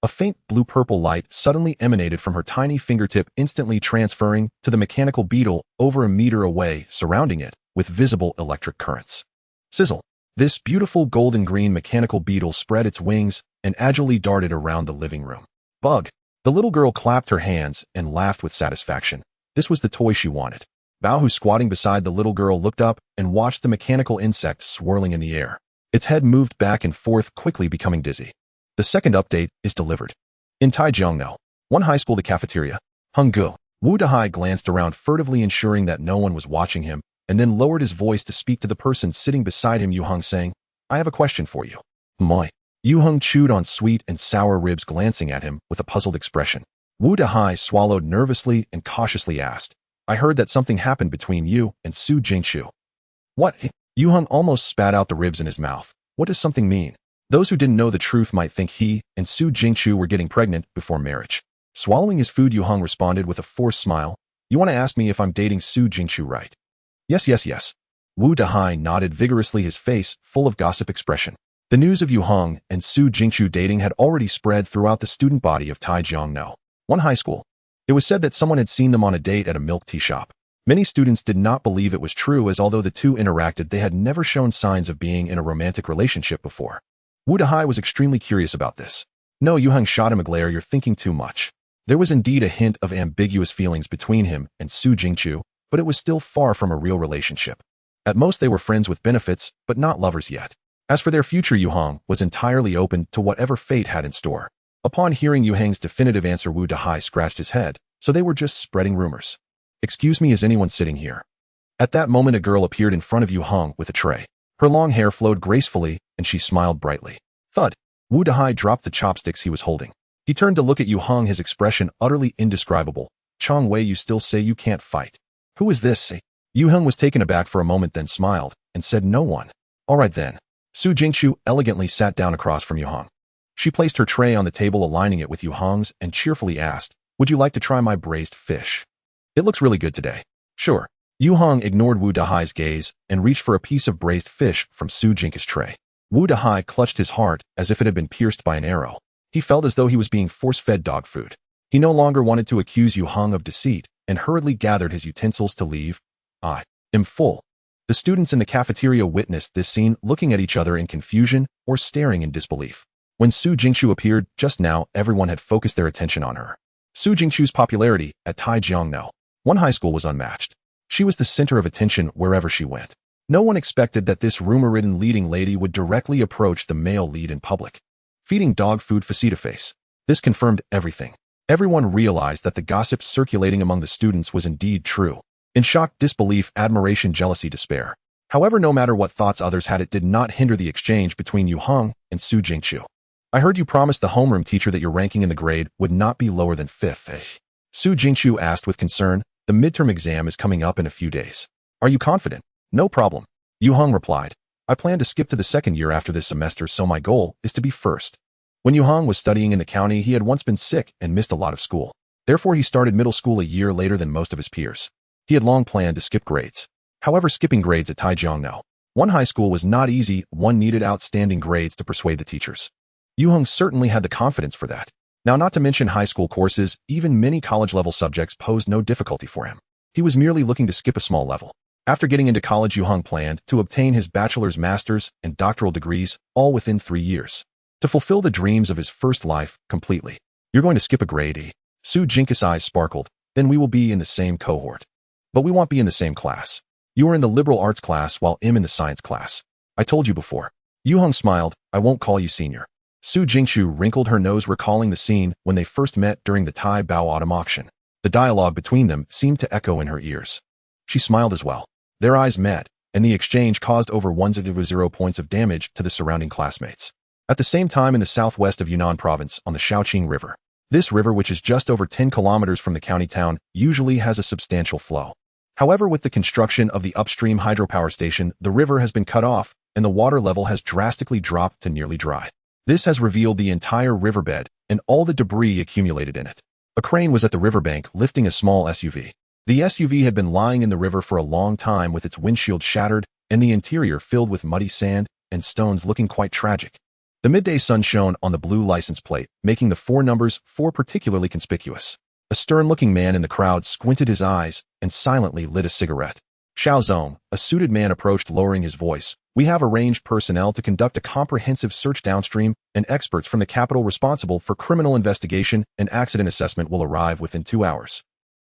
A faint blue-purple light suddenly emanated from her tiny fingertip, instantly transferring to the mechanical beetle over a meter away, surrounding it with visible electric currents. Sizzle! This beautiful golden-green mechanical beetle spread its wings and agilely darted around the living room. Bug! The little girl clapped her hands and laughed with satisfaction. This was the toy she wanted. Bao-hu, squatting beside the little girl, looked up and watched the mechanical insect swirling in the air. Its head moved back and forth, quickly becoming dizzy. The second update is delivered. In Taijiangno, one high school, the cafeteria, Henggu, Wu Dahai glanced around furtively, ensuring that no one was watching him, and then lowered his voice to speak to the person sitting beside him, Yue Heng, saying, I have a question for you. Moi. Yue Heng chewed on sweet and sour ribs, glancing at him with a puzzled expression. Wu Dahai swallowed nervously and cautiously asked, I heard that something happened between you and Su Jingqiu. What? Yue Heng almost spat out the ribs in his mouth. What does something mean? Those who didn't know the truth might think he and Su Jingqiu were getting pregnant before marriage. Swallowing his food, Yue Heng responded with a forced smile. You want to ask me if I'm dating Su Jingqiu, right? Yes. Wu Dahai nodded vigorously, his face full of gossip expression. The news of Yue Heng and Su Jingqiu dating had already spread throughout the student body of Taijiangno, one high school. It was said that someone had seen them on a date at a milk tea shop. Many students did not believe it was true, as although the two interacted, they had never shown signs of being in a romantic relationship before. Wu Dahai was extremely curious about this. No, Yue Heng shot him a glare. You're thinking too much. There was indeed a hint of ambiguous feelings between him and Su Jingqiu, but it was still far from a real relationship. At most, they were friends with benefits, but not lovers yet. As for their future, Yue Heng was entirely open to whatever fate had in store. Upon hearing Yue Heng's definitive answer, Wu Dahai scratched his head. So they were just spreading rumors. Excuse me, is anyone sitting here? At that moment, a girl appeared in front of Yue Heng with a tray. Her long hair flowed gracefully, and she smiled brightly. Thud! Wu Dahai dropped the chopsticks he was holding. He turned to look at Yue Heng, his expression utterly indescribable. Chong Wei, you still say you can't fight. Who is this? Yue Heng was taken aback for a moment, then smiled, and said, no one. All right then. Su Jingqiu elegantly sat down across from Yue Heng. She placed her tray on the table, aligning it with Yue Heng's, and cheerfully asked, would you like to try my braised fish? It looks really good today. Sure. Yue Heng ignored Wu Dahai's gaze and reached for a piece of braised fish from Su Jingqiu's tray. Wu Dahai clutched his heart as if it had been pierced by an arrow. He felt as though he was being force-fed dog food. He no longer wanted to accuse Yue Heng of deceit and hurriedly gathered his utensils to leave. I am full. The students in the cafeteria witnessed this scene, looking at each other in confusion or staring in disbelief. When Su Jingqiu appeared just now, everyone had focused their attention on her. Su Jingqiu's popularity at Taijiangno, one high school, was unmatched. She was the center of attention wherever she went. No one expected that this rumor-ridden leading lady would directly approach the male lead in public. feeding dog food face-to-face. This confirmed everything. Everyone realized that the gossip circulating among the students was indeed true. In shock, disbelief, admiration, jealousy, despair. However, no matter what thoughts others had, it did not hinder the exchange between Yue Heng and Su Jingqiu. I heard you promised the homeroom teacher that your ranking in the grade would not be lower than 5th. Su Jingqiu asked with concern. The midterm exam is coming up in a few days. Are you confident? No problem. Yue Heng replied. I plan to skip to the second year after this semester, so my goal is to be first. When Yue Heng was studying in the county, he had once been sick and missed a lot of school. Therefore, he started middle school a year later than most of his peers. He had long planned to skip grades. However, skipping grades at Taijiangno, one high school, was not easy. One needed outstanding grades to persuade the teachers. Yue Heng certainly had the confidence for that. Now, not to mention high school courses, even many college-level subjects posed no difficulty for him. He was merely looking to skip a small level. After getting into college, Yue Heng planned to obtain his bachelor's, master's, and doctoral degrees, all within 3 years. To fulfill the dreams of his first life completely. You're going to skip a grade? Su Jingqiu's eyes sparkled. Then we will be in the same cohort. But we won't be in the same class. You are in the liberal arts class while I'm in the science class. I told you before. Yue Heng smiled. I won't call you senior. Su Jingqiu wrinkled her nose, recalling the scene when they first met during the Tai Bao autumn auction. The dialogue between them seemed to echo in her ears. She smiled as well. Their eyes met, and the exchange caused over 0 points of damage to the surrounding classmates. At the same time, in the southwest of Yunnan province on the Shaoqing River. This river, which is just over 10 kilometers from the county town, usually has a substantial flow. However, with the construction of the upstream hydropower station, the river has been cut off, and the water level has drastically dropped to nearly dry. This has revealed the entire riverbed and all the debris accumulated in it. A crane was at the riverbank lifting a small SUV. The SUV had been lying in the river for a long time with its windshield shattered and the interior filled with muddy sand and stones, looking quite tragic. The midday sun shone on the blue license plate, making the 4 numbers 4 particularly conspicuous. A stern-looking man in the crowd squinted his eyes and silently lit a cigarette. Xiaozong, a suited man, approached, lowering his voice. We have arranged personnel to conduct a comprehensive search downstream, and experts from the capital responsible for criminal investigation and accident assessment will arrive within 2 hours.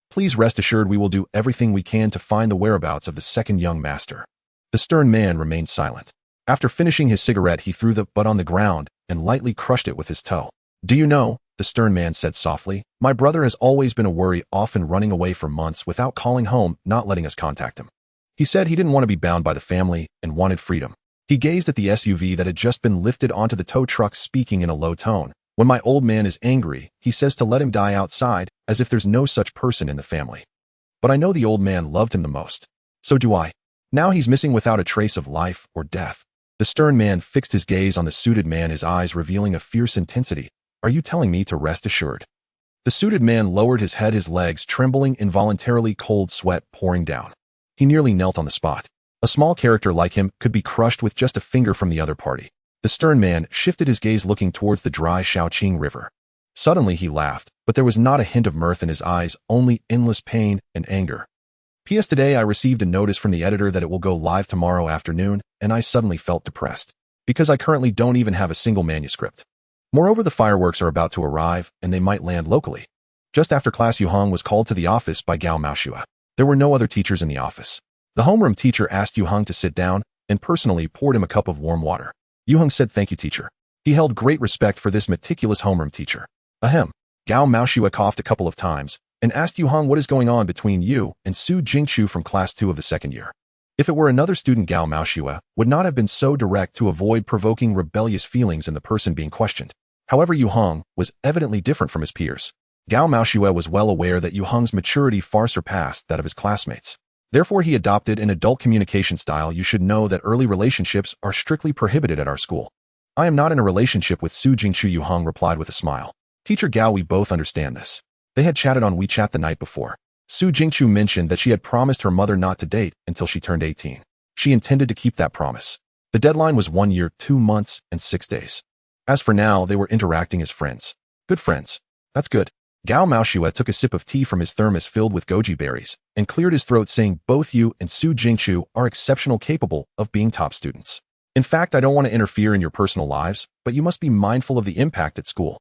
Please rest assured we will do everything we can to find the whereabouts of the second young master. The stern man remained silent. After finishing his cigarette, he threw the butt on the ground and lightly crushed it with his toe. Do you know, the stern man said softly, my brother has always been a worry, often running away for months without calling home, not letting us contact him. He said he didn't want to be bound by the family and wanted freedom. He gazed at the SUV that had just been lifted onto the tow truck, speaking in a low tone. When my old man is angry, he says to let him die outside, as if there's no such person in the family. But I know the old man loved him the most. So do I. Now he's missing without a trace of life or death. The stern man fixed his gaze on the suited man, his eyes revealing a fierce intensity. Are you telling me to rest assured? The suited man lowered his head, his legs trembling, involuntarily, cold sweat pouring down. He nearly knelt on the spot. A small character like him could be crushed with just a finger from the other party. The stern man shifted his gaze, looking towards the dry Shaoqing River. Suddenly he laughed, but there was not a hint of mirth in his eyes, only endless pain and anger. P.S. Today I received a notice from the editor that it will go live tomorrow afternoon, and I suddenly felt depressed. Because I currently don't even have a single manuscript. Moreover, the fireworks are about to arrive, and they might land locally. Just after class, Yue Heng was called to the office by Gao Maoshua. There were no other teachers in the office. The homeroom teacher asked Yue Heng to sit down, and personally poured him a cup of warm water. Yue Heng said, "Thank you, teacher." He held great respect for this meticulous homeroom teacher. Ahem. Gao Maoshua coughed a couple of times, and asked Yue Heng what is going on between you and Su Jingqiu from class 2 of the second year. If it were another student, Gao Maoshua would not have been so direct to avoid provoking rebellious feelings in the person being questioned. However, Yue Heng was evidently different from his peers. Gao Maoshua was well aware that Yue Heng's maturity far surpassed that of his classmates. Therefore, he adopted an adult communication style. You should know that early relationships are strictly prohibited at our school. I am not in a relationship with Su Jingqiu, Yue Heng replied with a smile. Teacher Gao, we both understand this. They had chatted on WeChat the night before. Su Jingqiu mentioned that she had promised her mother not to date until she turned 18. She intended to keep that promise. The deadline was 1 year, 2 months, and 6 days. As for now, they were interacting as friends. Good friends. That's good. Gao Maoshua took a sip of tea from his thermos filled with goji berries and cleared his throat, saying, both you and Su Jingqiu are exceptional, capable of being top students. In fact, I don't want to interfere in your personal lives, but you must be mindful of the impact at school.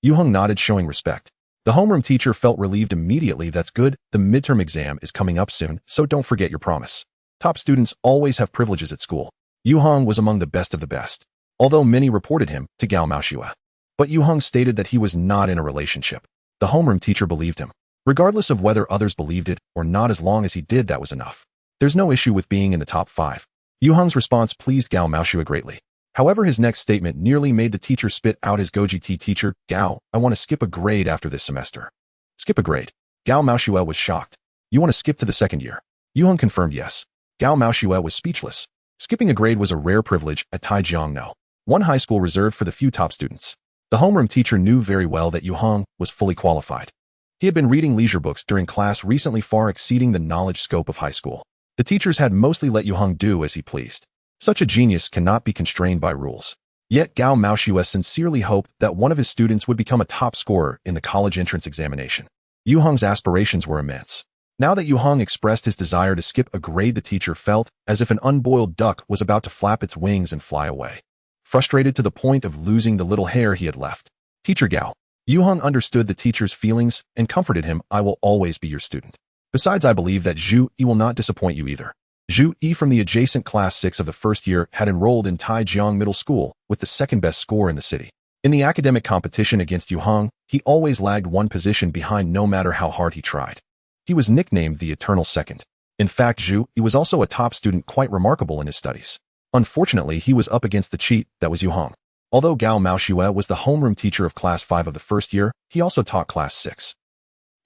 Yue Heng nodded, showing respect. The homeroom teacher felt relieved immediately. That's good. The midterm exam is coming up soon, so don't forget your promise. Top students always have privileges at school. Yue Heng was among the best of the best. although many reported him to Gao Maoshue. But Yue Heng stated that he was not in a relationship. The homeroom teacher believed him. Regardless of whether others believed it or not, as long as he did, that was enough. There's no issue with being in the top 5. Yue Heng's response pleased Gao Maoshue greatly. However, his next statement nearly made the teacher spit out his Goji teacher. Gao, I want to skip a grade after this semester. Skip a grade? Gao Maoshue was shocked. You want to skip to the second year? Yue Heng confirmed yes. Gao Maoshue was speechless. Skipping a grade was a rare privilege at Taijiangno, one high school reserved for the few top students. The homeroom teacher knew very well that Yue Heng was fully qualified. He had been reading leisure books during class recently, far exceeding the knowledge scope of high school. The teachers had mostly let Yue Heng do as he pleased. Such a genius cannot be constrained by rules. Yet Gao Maoshue sincerely hoped that one of his students would become a top scorer in the college entrance examination. Yue Heng's aspirations were immense. Now that Yue Heng expressed his desire to skip a grade, the teacher felt as if an unboiled duck was about to flap its wings and fly away. Frustrated to the point of losing the little hair he had left. Teacher Gao. Yue Heng understood the teacher's feelings and comforted him. I will always be your student. Besides, I believe that Zhu Yi will not disappoint you either. Zhu Yi from the adjacent class 6 of the first year had enrolled in Taijiang Middle School with the second best score in the city. In the academic competition against Yue Heng, he always lagged one position behind no matter how hard he tried. He was nicknamed the Eternal Second. In fact, Zhu Yi was also a top student, quite remarkable in his studies. Unfortunately, he was up against the cheat that was Yue Heng. Although Gao Maoshue was the homeroom teacher of class 5 of the first year, he also taught class 6.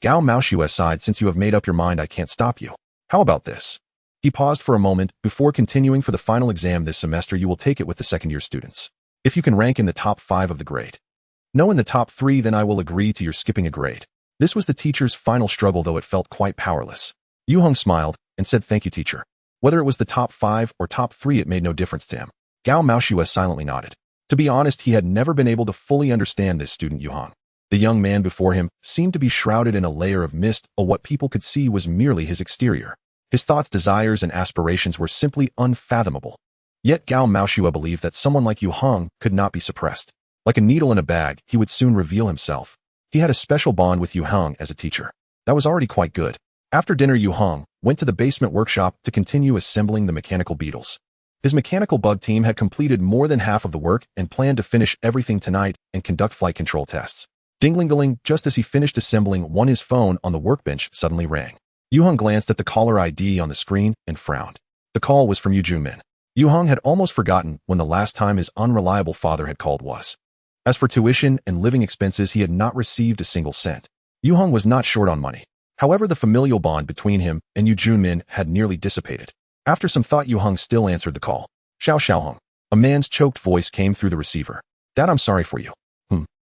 Gao Maoshue sighed. Since you have made up your mind, I can't stop you. How about this? He paused for a moment before continuing. For the final exam this semester, you will take it with the second-year students. If you can rank in the top 5 of the grade. No, in the top 3, then I will agree to your skipping a grade. This was the teacher's final struggle, though it felt quite powerless. Yue Heng smiled and said, thank you, teacher. Whether it was the top 5 or top 3, it made no difference to him. Gao Maoshue silently nodded. To be honest, he had never been able to fully understand this student Yue Heng. The young man before him seemed to be shrouded in a layer of mist, or what people could see was merely his exterior. His thoughts, desires, and aspirations were simply unfathomable. Yet Gao Maoshue believed that someone like Yue Heng could not be suppressed. Like a needle in a bag, he would soon reveal himself. He had a special bond with Yue Heng as a teacher. That was already quite good. After dinner, Yue Heng went to the basement workshop to continue assembling the mechanical beetles. His mechanical bug team had completed more than half of the work and planned to finish everything tonight and conduct flight control tests. Ding-ling-a-ling, just as he finished assembling one, his phone on the workbench suddenly rang. Yue Heng glanced at the caller ID on the screen and frowned. The call was from Yue Junmin. Yue Heng had almost forgotten when the last time his unreliable father had called was. As for tuition and living expenses, he had not received a single cent. Yue Heng was not short on money. However, the familial bond between him and Yue Junmin had nearly dissipated. After some thought, Yue Heng still answered the call. Xiao Heng. A man's choked voice came through the receiver. Dad, I'm sorry for you.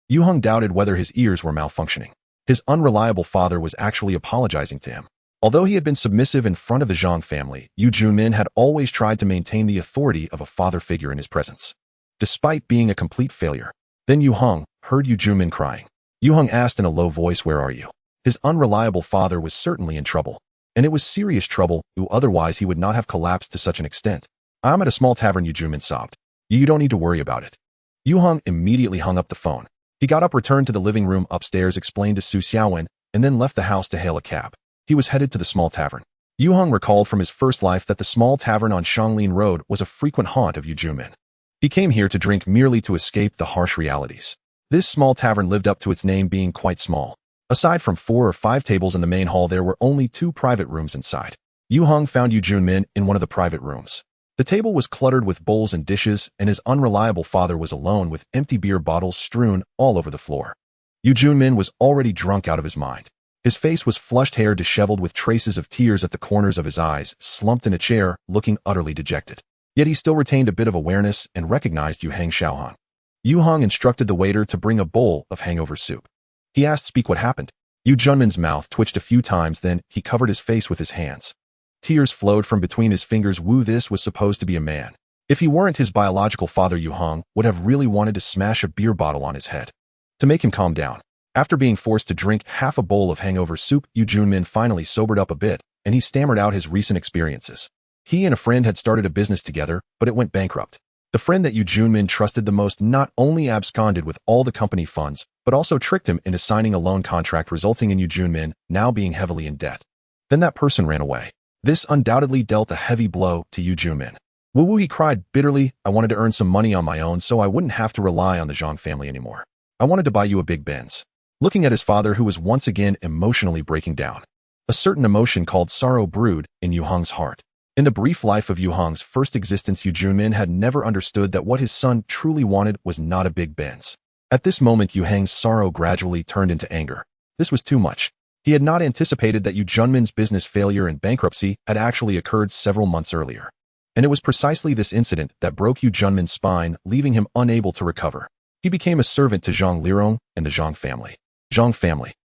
Yue Heng doubted whether his ears were malfunctioning. His unreliable father was actually apologizing to him. Although he had been submissive in front of the Zhang family, Yue Junmin had always tried to maintain the authority of a father figure in his presence. Despite being a complete failure. Then Yue Heng heard Yue Junmin crying. Yue Heng asked in a low voice, where are you? His unreliable father was certainly in trouble. And it was serious trouble, otherwise he would not have collapsed to such an extent. I'm at a small tavern, Yue Junmin sobbed. You don't need to worry about it. Yue Heng immediately hung up the phone. He got up, returned to the living room upstairs, explained to Su Xiaowen, and then left the house to hail a cab. He was headed to the small tavern. Yue Heng recalled from his first life that the small tavern on Shanglin Road was a frequent haunt of Yue Junmin. He came here to drink merely to escape the harsh realities. This small tavern lived up to its name, being quite small. Aside from 4 or 5 tables in the main hall, there were only 2 private rooms inside. Yue Heng found Yue Junmin in one of the private rooms. The table was cluttered with bowls and dishes, and his unreliable father was alone with empty beer bottles strewn all over the floor. Yue Junmin was already drunk out of his mind. His face was flushed, hair disheveled with traces of tears at the corners of his eyes, slumped in a chair, looking utterly dejected. Yet he still retained a bit of awareness and recognized Yue Heng Xiaohan. Yue Heng instructed the waiter to bring a bowl of hangover soup. He asked, speak, what happened? Yue Junmin's mouth twitched a few times, then he covered his face with his hands. Tears flowed from between his fingers. This was supposed to be a man. If he weren't his biological father, Yue Heng would have really wanted to smash a beer bottle on his head. To make him calm down. After being forced to drink half a bowl of hangover soup, Yue Junmin finally sobered up a bit, and he stammered out his recent experiences. He and a friend had started a business together, but it went bankrupt. The friend that Yue Junmin trusted the most not only absconded with all the company funds, but also tricked him into signing a loan contract, resulting in Yue Junmin now being heavily in debt. Then that person ran away. This undoubtedly dealt a heavy blow to Yue Junmin. Wu, he cried bitterly. I wanted to earn some money on my own so I wouldn't have to rely on the Zhang family anymore. I wanted to buy you a big Benz. Looking at his father, who was once again emotionally breaking down. A certain emotion called sorrow brewed in Yue Heng's heart. In the brief life of Yue Heng's first existence, Yue Junmin had never understood that what his son truly wanted was not a big Benz. At this moment, Yue Heng's sorrow gradually turned into anger. This was too much. He had not anticipated that Yue Junmin's business failure and bankruptcy had actually occurred several months earlier. And it was precisely this incident that broke Yue Junmin's spine, leaving him unable to recover. He became a servant to Zhang Lirong and the Zhang family. Zhang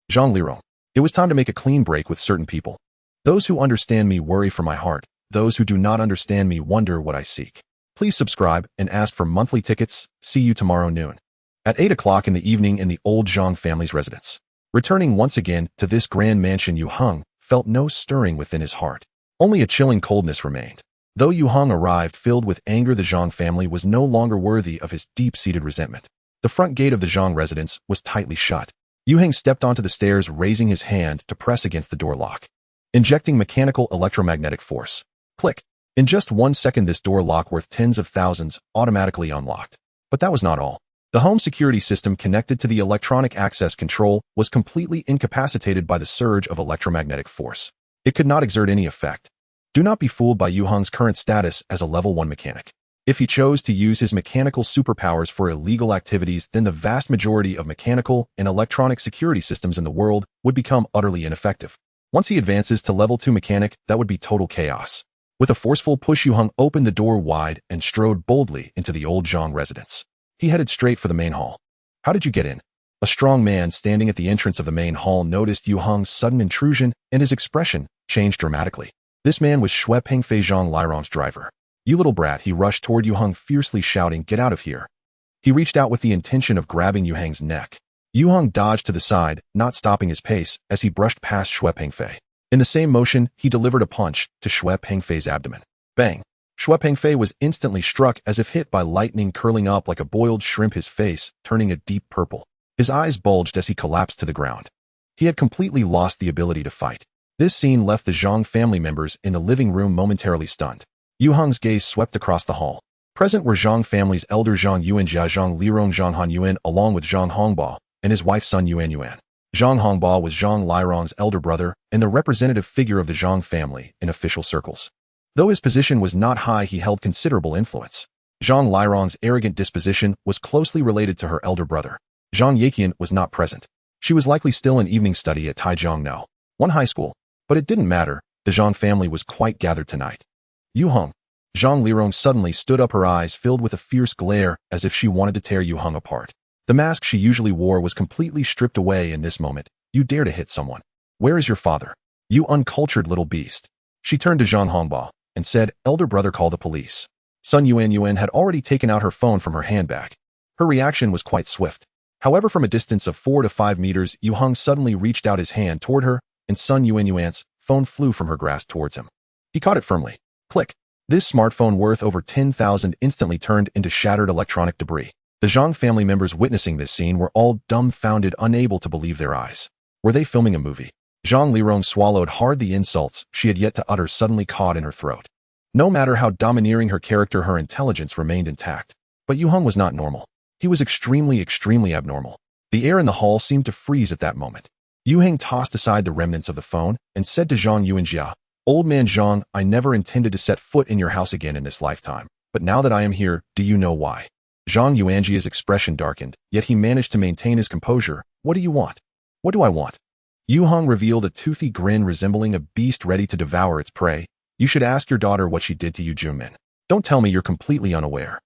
Lirong. It was time to make a clean break with certain people. Those who understand me worry for my heart. Those who do not understand me wonder what I seek. Please subscribe and ask for monthly tickets. See you tomorrow noon. At 8 o'clock in the evening in the old Zhang family's residence. Returning once again to this grand mansion, Yue Heng felt no stirring within his heart. Only a chilling coldness remained. Though Yue Heng arrived filled with anger, the Zhang family was no longer worthy of his deep-seated resentment. The front gate of the Zhang residence was tightly shut. Yue Heng stepped onto the stairs, raising his hand to press against the door lock. Injecting mechanical electromagnetic force. Click. In just 1 second, this door lock worth tens of thousands automatically unlocked. But that was not all. The home security system connected to the electronic access control was completely incapacitated by the surge of electromagnetic force. It could not exert any effect. Do not be fooled by Yue Heng's current status as a level 1 mechanic. If he chose to use his mechanical superpowers for illegal activities, then the vast majority of mechanical and electronic security systems in the world would become utterly ineffective. Once he advances to level 2 mechanic, that would be total chaos. With a forceful push, Yue Heng opened the door wide and strode boldly into the old Zhang residence. He headed straight for the main hall. How did you get in? A strong man standing at the entrance of the main hall noticed Yue Heng's sudden intrusion, and his expression changed dramatically. This man was Yue Pengfei, Zhang Lirong's driver. You little brat, he rushed toward Yue Heng, fiercely shouting, get out of here. He reached out with the intention of grabbing Yue Heng's neck. Yue Heng dodged to the side, not stopping his pace as he brushed past Yue Pengfei. In the same motion, he delivered a punch to Yue Pengfei's abdomen. Bang! Yue Pengfei was instantly struck as if hit by lightning, curling up like a boiled shrimp, his face turning a deep purple. His eyes bulged as he collapsed to the ground. He had completely lost the ability to fight. This scene left the Zhang family members in the living room momentarily stunned. Yue Heng's gaze swept across the hall. Present were Zhang family's elder Zhang Yuanjia, Zhang Lirong, Zhang Han Yuan, along with Zhang Hongba and his wife Sun Yuan. Zhang Hongba was Zhang Lirong's elder brother and the representative figure of the Zhang family in official circles. Though his position was not high, he held considerable influence. Zhang Lirong's arrogant disposition was closely related to her elder brother. Zhang Yeqian was not present. She was likely still in evening study at Taijiang one high school. But it didn't matter. The Zhang family was quite gathered tonight. Yue Heng. Zhang Lirong suddenly stood up, her eyes filled with a fierce glare as if she wanted to tear Yue Heng apart. The mask she usually wore was completely stripped away in this moment. You dare to hit someone. Where is your father? You uncultured little beast. She turned to Zhang Hongba and said, elder brother, call the police. Sun Yuan had already taken out her phone from her handbag. Her reaction was quite swift. However, from a distance of 4 to 5 meters, Yue Heng suddenly reached out his hand toward her, and Sun Yuan's phone flew from her grasp towards him. He caught it firmly. Click. This smartphone worth over 10,000 instantly turned into shattered electronic debris. The Zhang family members witnessing this scene were all dumbfounded, unable to believe their eyes. Were they filming a movie? Zhang Lirong swallowed hard. The insults she had yet to utter suddenly caught in her throat. No matter how domineering her character, her intelligence remained intact. But Yue Heng was not normal. He was extremely abnormal. The air in the hall seemed to freeze at that moment. Yue Heng tossed aside the remnants of the phone and said to Zhang Yuanjia, old man Zhang, I never intended to set foot in your house again in this lifetime. But now that I am here, do you know why? Zhang Yuanjia's expression darkened, yet he managed to maintain his composure. What do you want? What do I want? Yue Heng revealed a toothy grin resembling a beast ready to devour its prey. You should ask your daughter what she did to you, Junmin. Don't tell me you're completely unaware.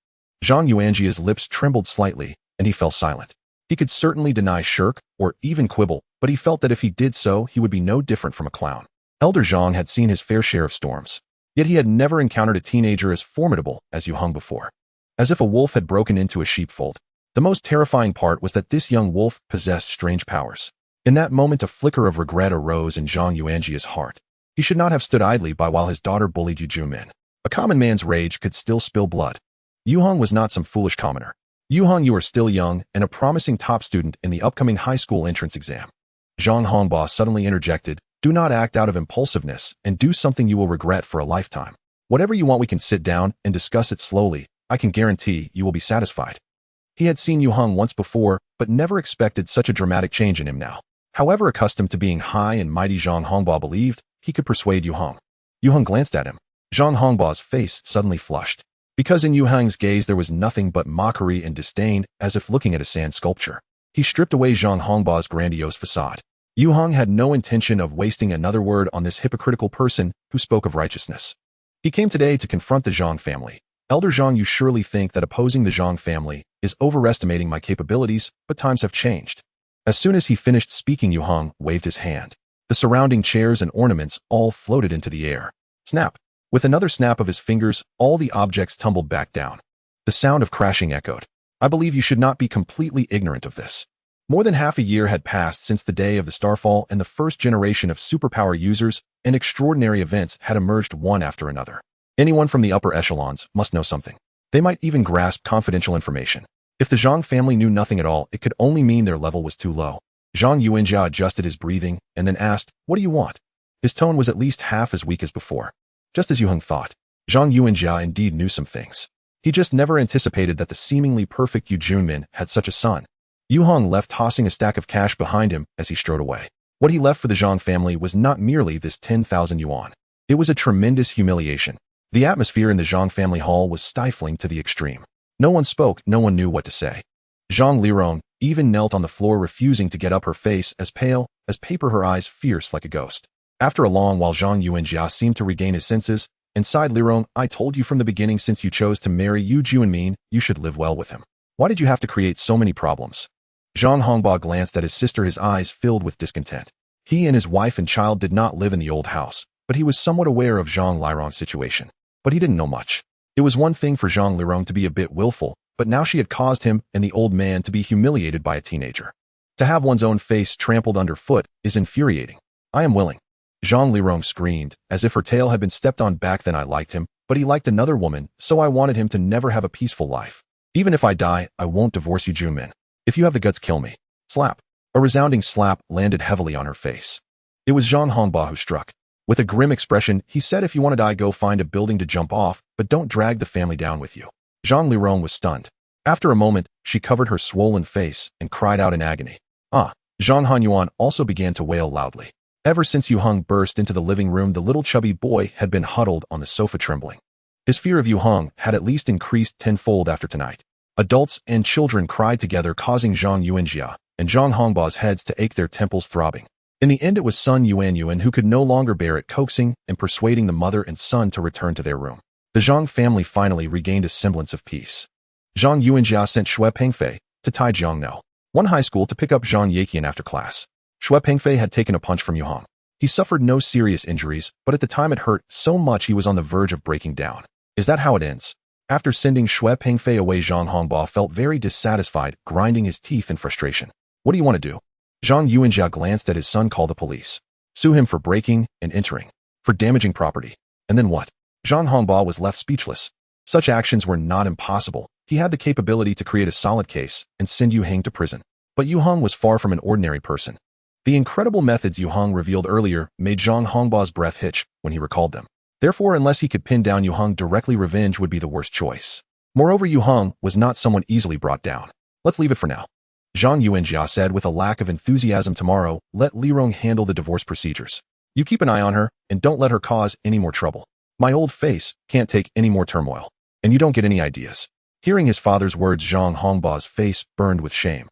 Zhang Yuanjia's lips trembled slightly, and he fell silent. He could certainly deny, shirk, or even quibble, but he felt that if he did so, he would be no different from a clown. Elder Zhang had seen his fair share of storms, yet he had never encountered a teenager as formidable as Yue Heng before. As if a wolf had broken into a sheepfold. The most terrifying part was that this young wolf possessed strange powers. In that moment, a flicker of regret arose in Zhang Yuanjia's heart. He should not have stood idly by while his daughter bullied Yue Junmin. A common man's rage could still spill blood. Yue Heng was not some foolish commoner. Yue Heng, you are still young and a promising top student in the upcoming high school entrance exam. Zhang Hongba suddenly interjected, do not act out of impulsiveness and do something you will regret for a lifetime. Whatever you want, we can sit down and discuss it slowly. I can guarantee you will be satisfied. He had seen Yue Heng once before, but never expected such a dramatic change in him now. However accustomed to being high and mighty, Zhang Hongba believed he could persuade Yue Heng. Yue Heng glanced at him. Zhang Hongba's face suddenly flushed. Because in Yue Heng's gaze there was nothing but mockery and disdain, as if looking at a sand sculpture. He stripped away Zhang Hongba's grandiose facade. Yue Heng had no intention of wasting another word on this hypocritical person who spoke of righteousness. He came today to confront the Zhang family. Elder Zhang, you surely think that opposing the Zhang family is overestimating my capabilities, but times have changed. As soon as he finished speaking, Yue Heng waved his hand. The surrounding chairs and ornaments all floated into the air. Snap! With another snap of his fingers, all the objects tumbled back down. The sound of crashing echoed. I believe you should not be completely ignorant of this. More than half a year had passed since the day of the starfall, and the first generation of superpower users and extraordinary events had emerged one after another. Anyone from the upper echelons must know something. They might even grasp confidential information. If the Zhang family knew nothing at all, it could only mean their level was too low. Zhang Yuanjia adjusted his breathing and then asked, "What do you want?" His tone was at least half as weak as before. Just as Yue Heng thought, Zhang Yuanjia indeed knew some things. He just never anticipated that the seemingly perfect Yu Junmin had such a son. Yue Heng left, tossing a stack of cash behind him as he strode away. What he left for the Zhang family was not merely this 10,000 yuan. It was a tremendous humiliation. The atmosphere in the Zhang family hall was stifling to the extreme. No one spoke, no one knew what to say. Zhang Lirong even knelt on the floor, refusing to get up, her face as pale as paper, her eyes fierce like a ghost. After a long while, Zhang Yuanjia seemed to regain his senses and sighed. Lirong, I told you from the beginning, since you chose to marry Yu Juanmin, you should live well with him. Why did you have to create so many problems? Zhang Hongba glanced at his sister, his eyes filled with discontent. He and his wife and child did not live in the old house, but he was somewhat aware of Zhang Lirong's situation. But he didn't know much. It was one thing for Zhang Lirong to be a bit willful, but now she had caused him and the old man to be humiliated by a teenager. To have one's own face trampled underfoot is infuriating. I am willing. Zhang Lirong screamed, as if her tail had been stepped on. Back then I liked him, but he liked another woman, so I wanted him to never have a peaceful life. Even if I die, I won't divorce you, Junmin. If you have the guts, kill me. Slap. A resounding slap landed heavily on her face. It was Zhang Hongba who struck. With a grim expression, he said, if you want to die, go find a building to jump off, but don't drag the family down with you. Zhang Lirong was stunned. After a moment, she covered her swollen face and cried out in agony. Ah! Zhang Hanyuan also began to wail loudly. Ever since Yue Heng burst into the living room, the little chubby boy had been huddled on the sofa trembling. His fear of Yue Heng had at least increased tenfold after tonight. Adults and children cried together, causing Zhang Yuanjia and Zhang Hongba's heads to ache, their temples throbbing. In the end, it was Sun Yuan who could no longer bear it, coaxing and persuading the mother and son to return to their room. The Zhang family finally regained a semblance of peace. Zhang Yuanjia sent Yue Pengfei to Taijiangno, one high school, to pick up Zhang Yeqian after class. Yue Pengfei had taken a punch from Yue Heng. He suffered no serious injuries, but at the time it hurt so much he was on the verge of breaking down. Is that how it ends? After sending Yue Pengfei away, Zhang Hongba felt very dissatisfied, grinding his teeth in frustration. What do you want to do? Zhang Yuanjia glanced at his son. Call the police. Sue him for breaking and entering, for damaging property. And then what? Zhang Hongba was left speechless. Such actions were not impossible. He had the capability to create a solid case and send Yue Heng to prison. But Yue Heng was far from an ordinary person. The incredible methods Yue Heng revealed earlier made Zhang Hongba's breath hitch when he recalled them. Therefore, unless he could pin down Yue Heng directly, revenge would be the worst choice. Moreover, Yue Heng was not someone easily brought down. Let's leave it for now. Zhang Yuanjia said with a lack of enthusiasm. Tomorrow, let Lirong handle the divorce procedures. You keep an eye on her, and don't let her cause any more trouble. My old face can't take any more turmoil. And you don't get any ideas. Hearing his father's words, Zhang Hongba's face burned with shame.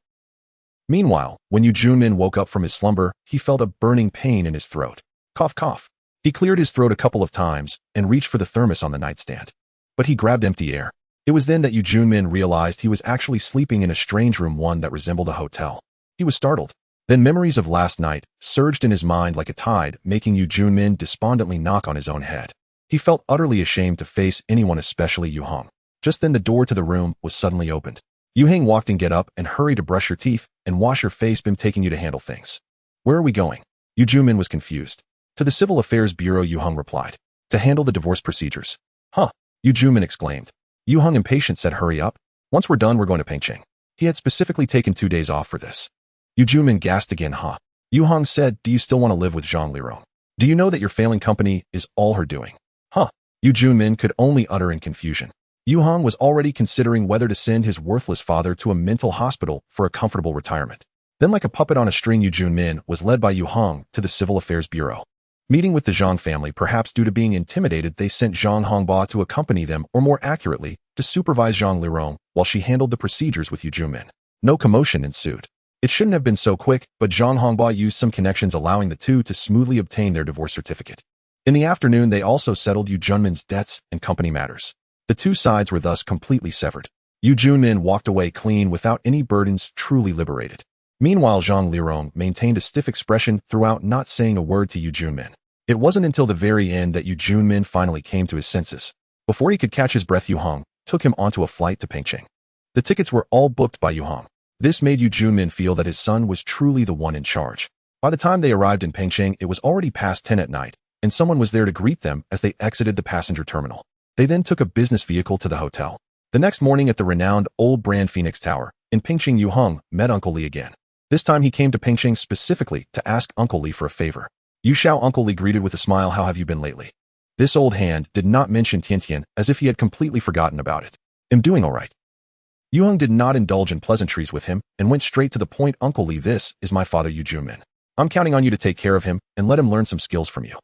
Meanwhile, when Yu Junmin woke up from his slumber, he felt a burning pain in his throat. Cough, cough. He cleared his throat a couple of times and reached for the thermos on the nightstand. But he grabbed empty air. It was then that Yu Junmin realized he was actually sleeping in a strange room, one that resembled a hotel. He was startled. Then memories of last night surged in his mind like a tide, making Yu Junmin despondently knock on his own head. He felt utterly ashamed to face anyone, especially Yue Heng. Just then the door to the room was suddenly opened. Yue Heng walked in. Get up and hurry to brush your teeth and wash your face. Been taking you to handle things. Where are we going? Yu Junmin was confused. To the Civil Affairs Bureau, Yue Heng replied. To handle the divorce procedures. Huh? Yu Junmin exclaimed. Yue Heng, impatient, said, hurry up. Once we're done, we're going to Pengcheng. He had specifically taken 2 days off for this. Yu Junmin gasped again. Huh? Yue Heng said, do you still want to live with Zhang Lirong? Do you know that your failing company is all her doing? Huh? Yu Junmin could only utter in confusion. Yue Heng was already considering whether to send his worthless father to a mental hospital for a comfortable retirement. Then, like a puppet on a string, Yu Junmin was led by Yue Heng to the Civil Affairs Bureau. Meeting with the Zhang family, perhaps due to being intimidated, they sent Zhang Hongba to accompany them, or more accurately, to supervise Zhang Lirong while she handled the procedures with Yu Junmin. No commotion ensued. It shouldn't have been so quick, but Zhang Hongba used some connections, allowing the two to smoothly obtain their divorce certificate. In the afternoon, they also settled Yu Junmin's debts and company matters. The two sides were thus completely severed. Yu Junmin walked away clean without any burdens, truly liberated. Meanwhile, Zhang Lirong maintained a stiff expression throughout, not saying a word to Yu Junmin. It wasn't until the very end that Yu Junmin finally came to his senses. Before he could catch his breath, Yue Heng took him onto a flight to Pengcheng. The tickets were all booked by Yue Heng. This made Yu Junmin feel that his son was truly the one in charge. By the time they arrived in Pengcheng, it was already past 10 at night, and someone was there to greet them as they exited the passenger terminal. They then took a business vehicle to the hotel. The next morning at the renowned old brand Phoenix Tower in Pengcheng, Yue Heng met Uncle Li again. This time he came to Pengcheng specifically to ask Uncle Li for a favor. Yu Xiao, Uncle Li greeted with a smile. How have you been lately? This old hand did not mention Tiantian, as if he had completely forgotten about it. I'm doing all right. Yue Heng did not indulge in pleasantries with him and went straight to the point. Uncle Li, this is my father Yu Junmin. I'm counting on you to take care of him and let him learn some skills from you.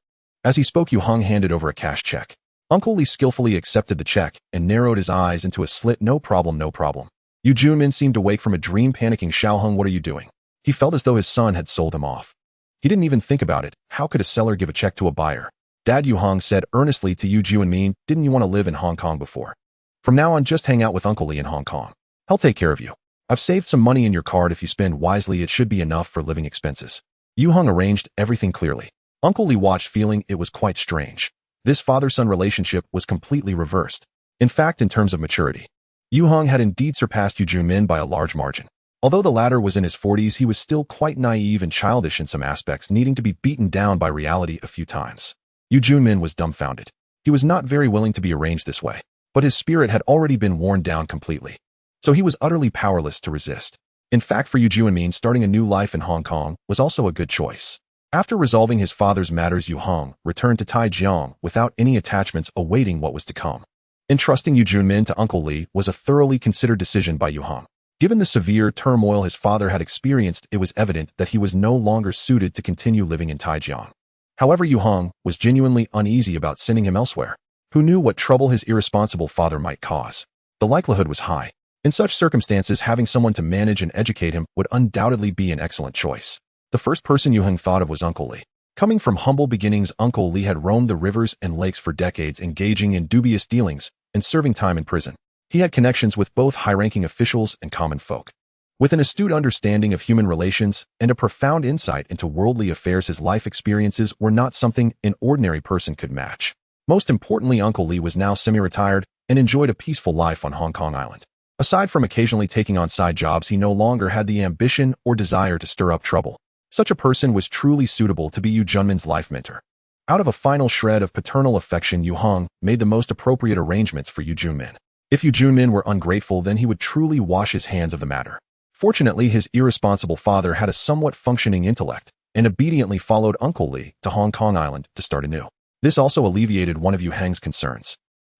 As he spoke, Yue Heng handed over a cash check. Uncle Li skillfully accepted the check and narrowed his eyes into a slit. No problem, no problem. Yu Junmin seemed to wake from a dream, panicking. Xiao Heng, what are you doing? He felt as though his son had sold him off. He didn't even think about it. How could a seller give a check to a buyer? Dad, Yue Heng said earnestly to Yu Junmin, didn't you want to live in Hong Kong before? From now on, just hang out with Uncle Li in Hong Kong. He'll take care of you. I've saved some money in your card. If you spend wisely, it should be enough for living expenses. Yue Heng arranged everything clearly. Uncle Li watched, feeling it was quite strange. This father-son relationship was completely reversed. In fact, in terms of maturity, Yue Heng had indeed surpassed Yu Junmin by a large margin. Although the latter was in his 40s, he was still quite naive and childish in some aspects, needing to be beaten down by reality a few times. Yu Junmin was dumbfounded. He was not very willing to be arranged this way, but his spirit had already been worn down completely. So he was utterly powerless to resist. In fact, for Yu Junmin, starting a new life in Hong Kong was also a good choice. After resolving his father's matters, Yue Heng returned to Taijiang without any attachments, awaiting what was to come. Entrusting Yu Junmin to Uncle Li was a thoroughly considered decision by Yue Heng. Given the severe turmoil his father had experienced, it was evident that he was no longer suited to continue living in Taijiang. However, Yue Heng was genuinely uneasy about sending him elsewhere. Who knew what trouble his irresponsible father might cause? The likelihood was high. In such circumstances, having someone to manage and educate him would undoubtedly be an excellent choice. The first person Yue Heng thought of was Uncle Li. Coming from humble beginnings, Uncle Li had roamed the rivers and lakes for decades, engaging in dubious dealings and serving time in prison. He had connections with both high-ranking officials and common folk. With an astute understanding of human relations and a profound insight into worldly affairs, his life experiences were not something an ordinary person could match. Most importantly, Uncle Li was now semi-retired and enjoyed a peaceful life on Hong Kong Island. Aside from occasionally taking on side jobs, he no longer had the ambition or desire to stir up trouble. Such a person was truly suitable to be Yu Junmin's life mentor. Out of a final shred of paternal affection, Yue Heng made the most appropriate arrangements for Yu Junmin. If Yu Junmin were ungrateful, then he would truly wash his hands of the matter. Fortunately, his irresponsible father had a somewhat functioning intellect and obediently followed Uncle Li to Hong Kong Island to start anew. This also alleviated one of Yue Heng's concerns.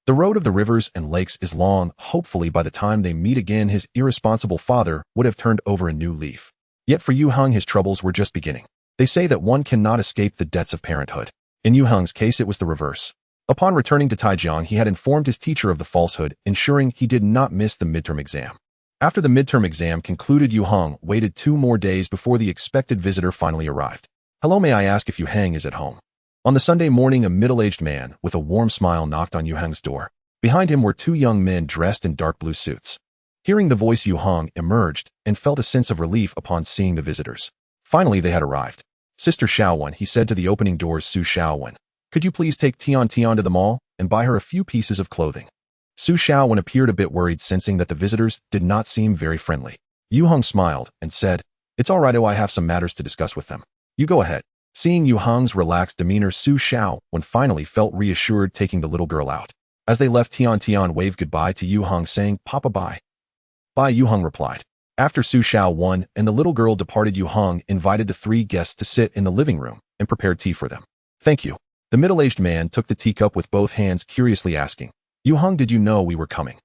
The road of the rivers and lakes is long. Hopefully, by the time they meet again, his irresponsible father would have turned over a new leaf. Yet for Yue Heng, his troubles were just beginning. They say that one cannot escape the debts of parenthood. In Yue Heng's case, it was the reverse. Upon returning to Taijiang, he had informed his teacher of the falsehood, ensuring he did not miss the midterm exam. After the midterm exam concluded, Yue Heng waited 2 more days before the expected visitor finally arrived. Hello, may I ask if Yue Heng is at home? On the Sunday morning, a middle-aged man with a warm smile knocked on Yue Heng's door. Behind him were 2 young men dressed in dark blue suits. Hearing the voice, Yue Heng emerged and felt a sense of relief upon seeing the visitors. Finally, they had arrived. Sister Xiaowen, he said to the opening doors. Su Xiaowen, could you please take Tian to the mall and buy her a few pieces of clothing? Su Xiaowen appeared a bit worried, sensing that the visitors did not seem very friendly. Yue Heng smiled and said, it's all right, I have some matters to discuss with them. You go ahead. Seeing Yue Heng's relaxed demeanor, Su Xiaowen finally felt reassured, taking the little girl out. As they left, Tian waved goodbye to Yue Heng, saying, Papa, bye. Bye, Yue Heng replied. After Su Xiaowen and the little girl departed, Yue Heng invited the 3 guests to sit in the living room and prepared tea for them. Thank you. The middle-aged man took the teacup with both hands, curiously asking, Yue Heng, did you know we were coming?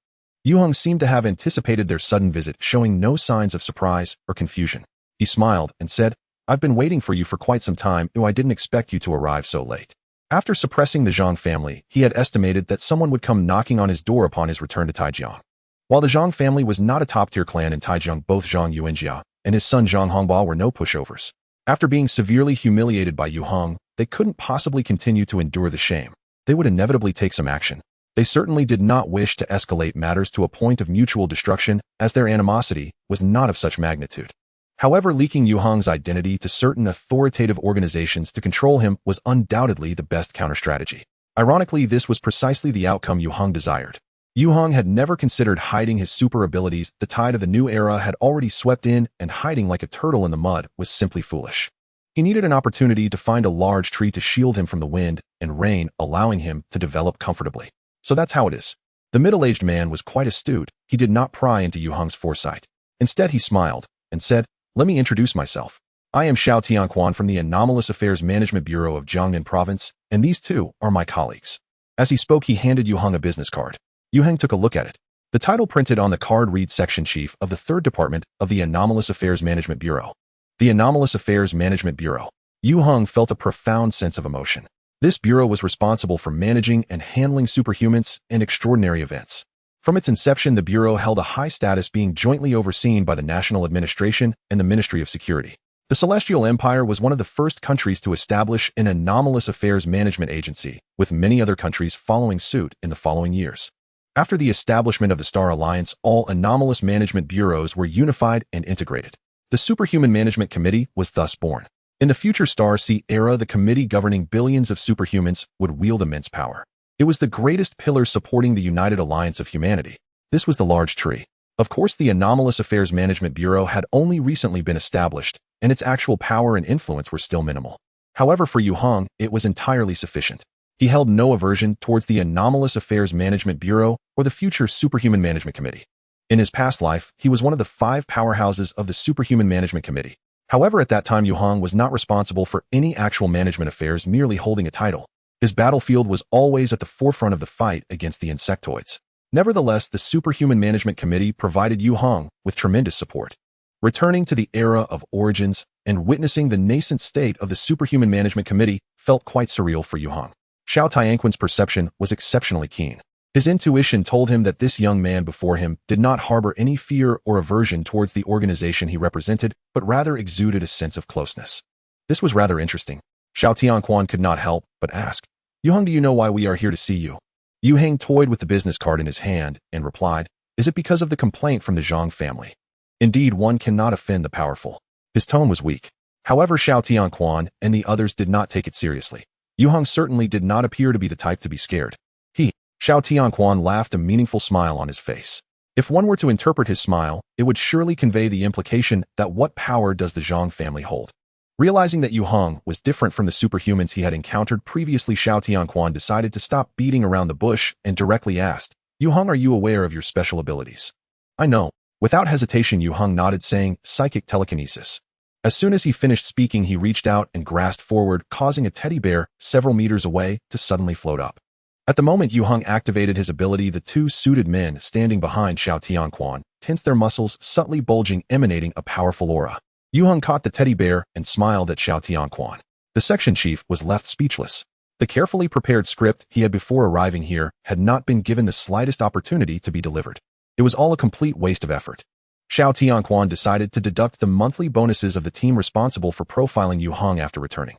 Yue Heng seemed to have anticipated their sudden visit, showing no signs of surprise or confusion. He smiled and said, I've been waiting for you for quite some time, I didn't expect you to arrive so late. After suppressing the Zhang family, he had estimated that someone would come knocking on his door upon his return to Taijiang. While the Zhang family was not a top-tier clan in Taijiang, both Zhang Yuanjia and his son Zhang Hongbao were no pushovers. After being severely humiliated by Yue Heng, they couldn't possibly continue to endure the shame. They would inevitably take some action. They certainly did not wish to escalate matters to a point of mutual destruction, as their animosity was not of such magnitude. However, leaking Yue Heng's identity to certain authoritative organizations to control him was undoubtedly the best counter-strategy. Ironically, this was precisely the outcome Yue Heng desired. Yue Heng had never considered hiding his super abilities. The tide of the new era had already swept in, and hiding like a turtle in the mud was simply foolish. He needed an opportunity to find a large tree to shield him from the wind and rain, allowing him to develop comfortably. So that's how it is. The middle-aged man was quite astute. He did not pry into Yue Heng's foresight. Instead, he smiled and said, Let me introduce myself. I am Xiao Tianquan from the Anomalous Affairs Management Bureau of Jiangnan Province, and these two are my colleagues. As he spoke, he handed Yue Heng a business card. Yue Heng took a look at it. The title printed on the card reads Section Chief of the 3rd Department of the Anomalous Affairs Management Bureau. The Anomalous Affairs Management Bureau. Yue Heng felt a profound sense of emotion. This bureau was responsible for managing and handling superhumans and extraordinary events. From its inception, the bureau held a high status, being jointly overseen by the National Administration and the Ministry of Security. The Celestial Empire was one of the first countries to establish an anomalous affairs management agency, with many other countries following suit in the following years. After the establishment of the Star Alliance, all anomalous management bureaus were unified and integrated. The Superhuman Management Committee was thus born. In the future Star Sea era, the committee governing billions of superhumans would wield immense power. It was the greatest pillar supporting the United Alliance of Humanity. This was the large tree. Of course, the Anomalous Affairs Management Bureau had only recently been established, and its actual power and influence were still minimal. However, for Yue Heng, it was entirely sufficient. He held no aversion towards the Anomalous Affairs Management Bureau or the future Superhuman Management Committee. In his past life, he was one of the 5 powerhouses of the Superhuman Management Committee. However, at that time, Yue Heng was not responsible for any actual management affairs, merely holding a title. His battlefield was always at the forefront of the fight against the insectoids. Nevertheless, the Superhuman Management Committee provided Yue Heng with tremendous support. Returning to the era of origins and witnessing the nascent state of the Superhuman Management Committee felt quite surreal for Yue Heng. Xiao Tianquan's perception was exceptionally keen. His intuition told him that this young man before him did not harbor any fear or aversion towards the organization he represented, but rather exuded a sense of closeness. This was rather interesting. Xiao Tianquan could not help but ask, Yue Heng, do you know why we are here to see you? Yue Heng toyed with the business card in his hand and replied, Is it because of the complaint from the Zhang family? Indeed, one cannot offend the powerful. His tone was weak. However, Xiao Tianquan and the others did not take it seriously. Yue Heng certainly did not appear to be the type to be scared. Xiao Tianquan laughed, a meaningful smile on his face. If one were to interpret his smile, it would surely convey the implication that what power does the Zhang family hold? Realizing that Yue Heng was different from the superhumans he had encountered previously, Xiao Tianquan decided to stop beating around the bush and directly asked, Yue Heng, are you aware of your special abilities? I know. Without hesitation, Yue Heng nodded, saying, Psychic telekinesis. As soon as he finished speaking, he reached out and grasped forward, causing a teddy bear several meters away to suddenly float up. At the moment Yue Heng activated his ability, the 2 suited men standing behind Xiao Tianquan tensed their muscles, subtly bulging, emanating a powerful aura. Yue Heng caught the teddy bear and smiled at Xiao Tianquan. The section chief was left speechless. The carefully prepared script he had before arriving here had not been given the slightest opportunity to be delivered. It was all a complete waste of effort. Xiao Tianquan decided to deduct the monthly bonuses of the team responsible for profiling Yue Heng after returning.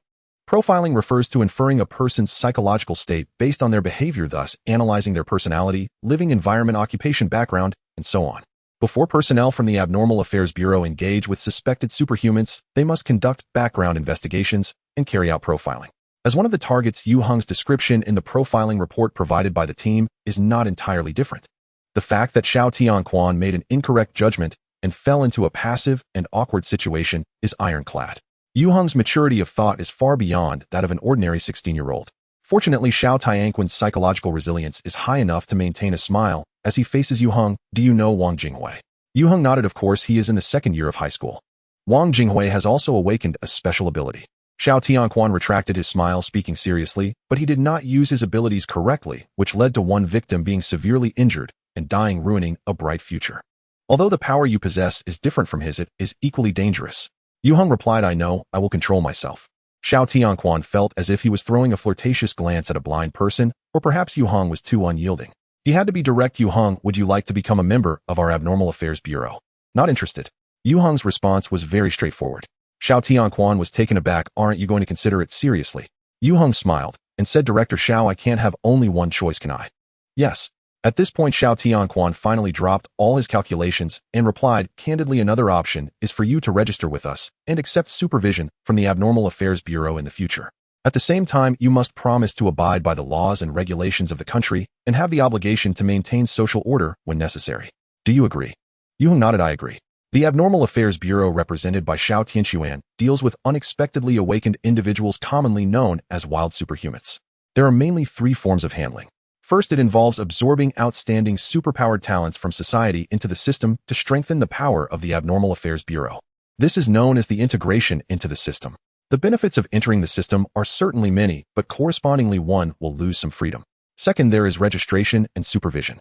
Profiling refers to inferring a person's psychological state based on their behavior, thus analyzing their personality, living environment, occupation, background, and so on. Before personnel from the Abnormal Affairs Bureau engage with suspected superhumans, they must conduct background investigations and carry out profiling. As one of the targets, Yue Heng's description in the profiling report provided by the team is not entirely different. The fact that Xiao Tianquan made an incorrect judgment and fell into a passive and awkward situation is ironclad. Yue Heng's maturity of thought is far beyond that of an ordinary 16-year-old. Fortunately, Xiao Tianquan's psychological resilience is high enough to maintain a smile as he faces Yue Heng. Do you know Wang Jinghui? Yue Heng nodded. Of course, he is in the 2nd year of high school. Wang Jinghui has also awakened a special ability. Xiao Tianquan retracted his smile, speaking seriously, but he did not use his abilities correctly, which led to one victim being severely injured and dying, ruining a bright future. Although the power you possess is different from his, it is equally dangerous. Yue Heng replied, I know, I will control myself. Xiao Tianquan felt as if he was throwing a flirtatious glance at a blind person, or perhaps Yue Heng was too unyielding. He had to be direct. Yue Heng, would you like to become a member of our Abnormal Affairs Bureau? Not interested. Yue Heng's response was very straightforward. Xiao Tianquan was taken aback. Aren't you going to consider it seriously? Yue Heng smiled and said, Director Xiao, I can't have only one choice, can I? Yes. At this point, Xiao Tianquan finally dropped all his calculations and replied, candidly, another option is for you to register with us and accept supervision from the Abnormal Affairs Bureau in the future. At the same time, you must promise to abide by the laws and regulations of the country and have the obligation to maintain social order when necessary. Do you agree? Yue Heng nodded. I agree. The Abnormal Affairs Bureau, represented by Xiao Tianquan, deals with unexpectedly awakened individuals commonly known as wild superhumans. There are mainly three forms of handling. First, it involves absorbing outstanding superpowered talents from society into the system to strengthen the power of the Abnormal Affairs Bureau. This is known as the integration into the system. The benefits of entering the system are certainly many, but correspondingly one will lose some freedom. Second, there is registration and supervision.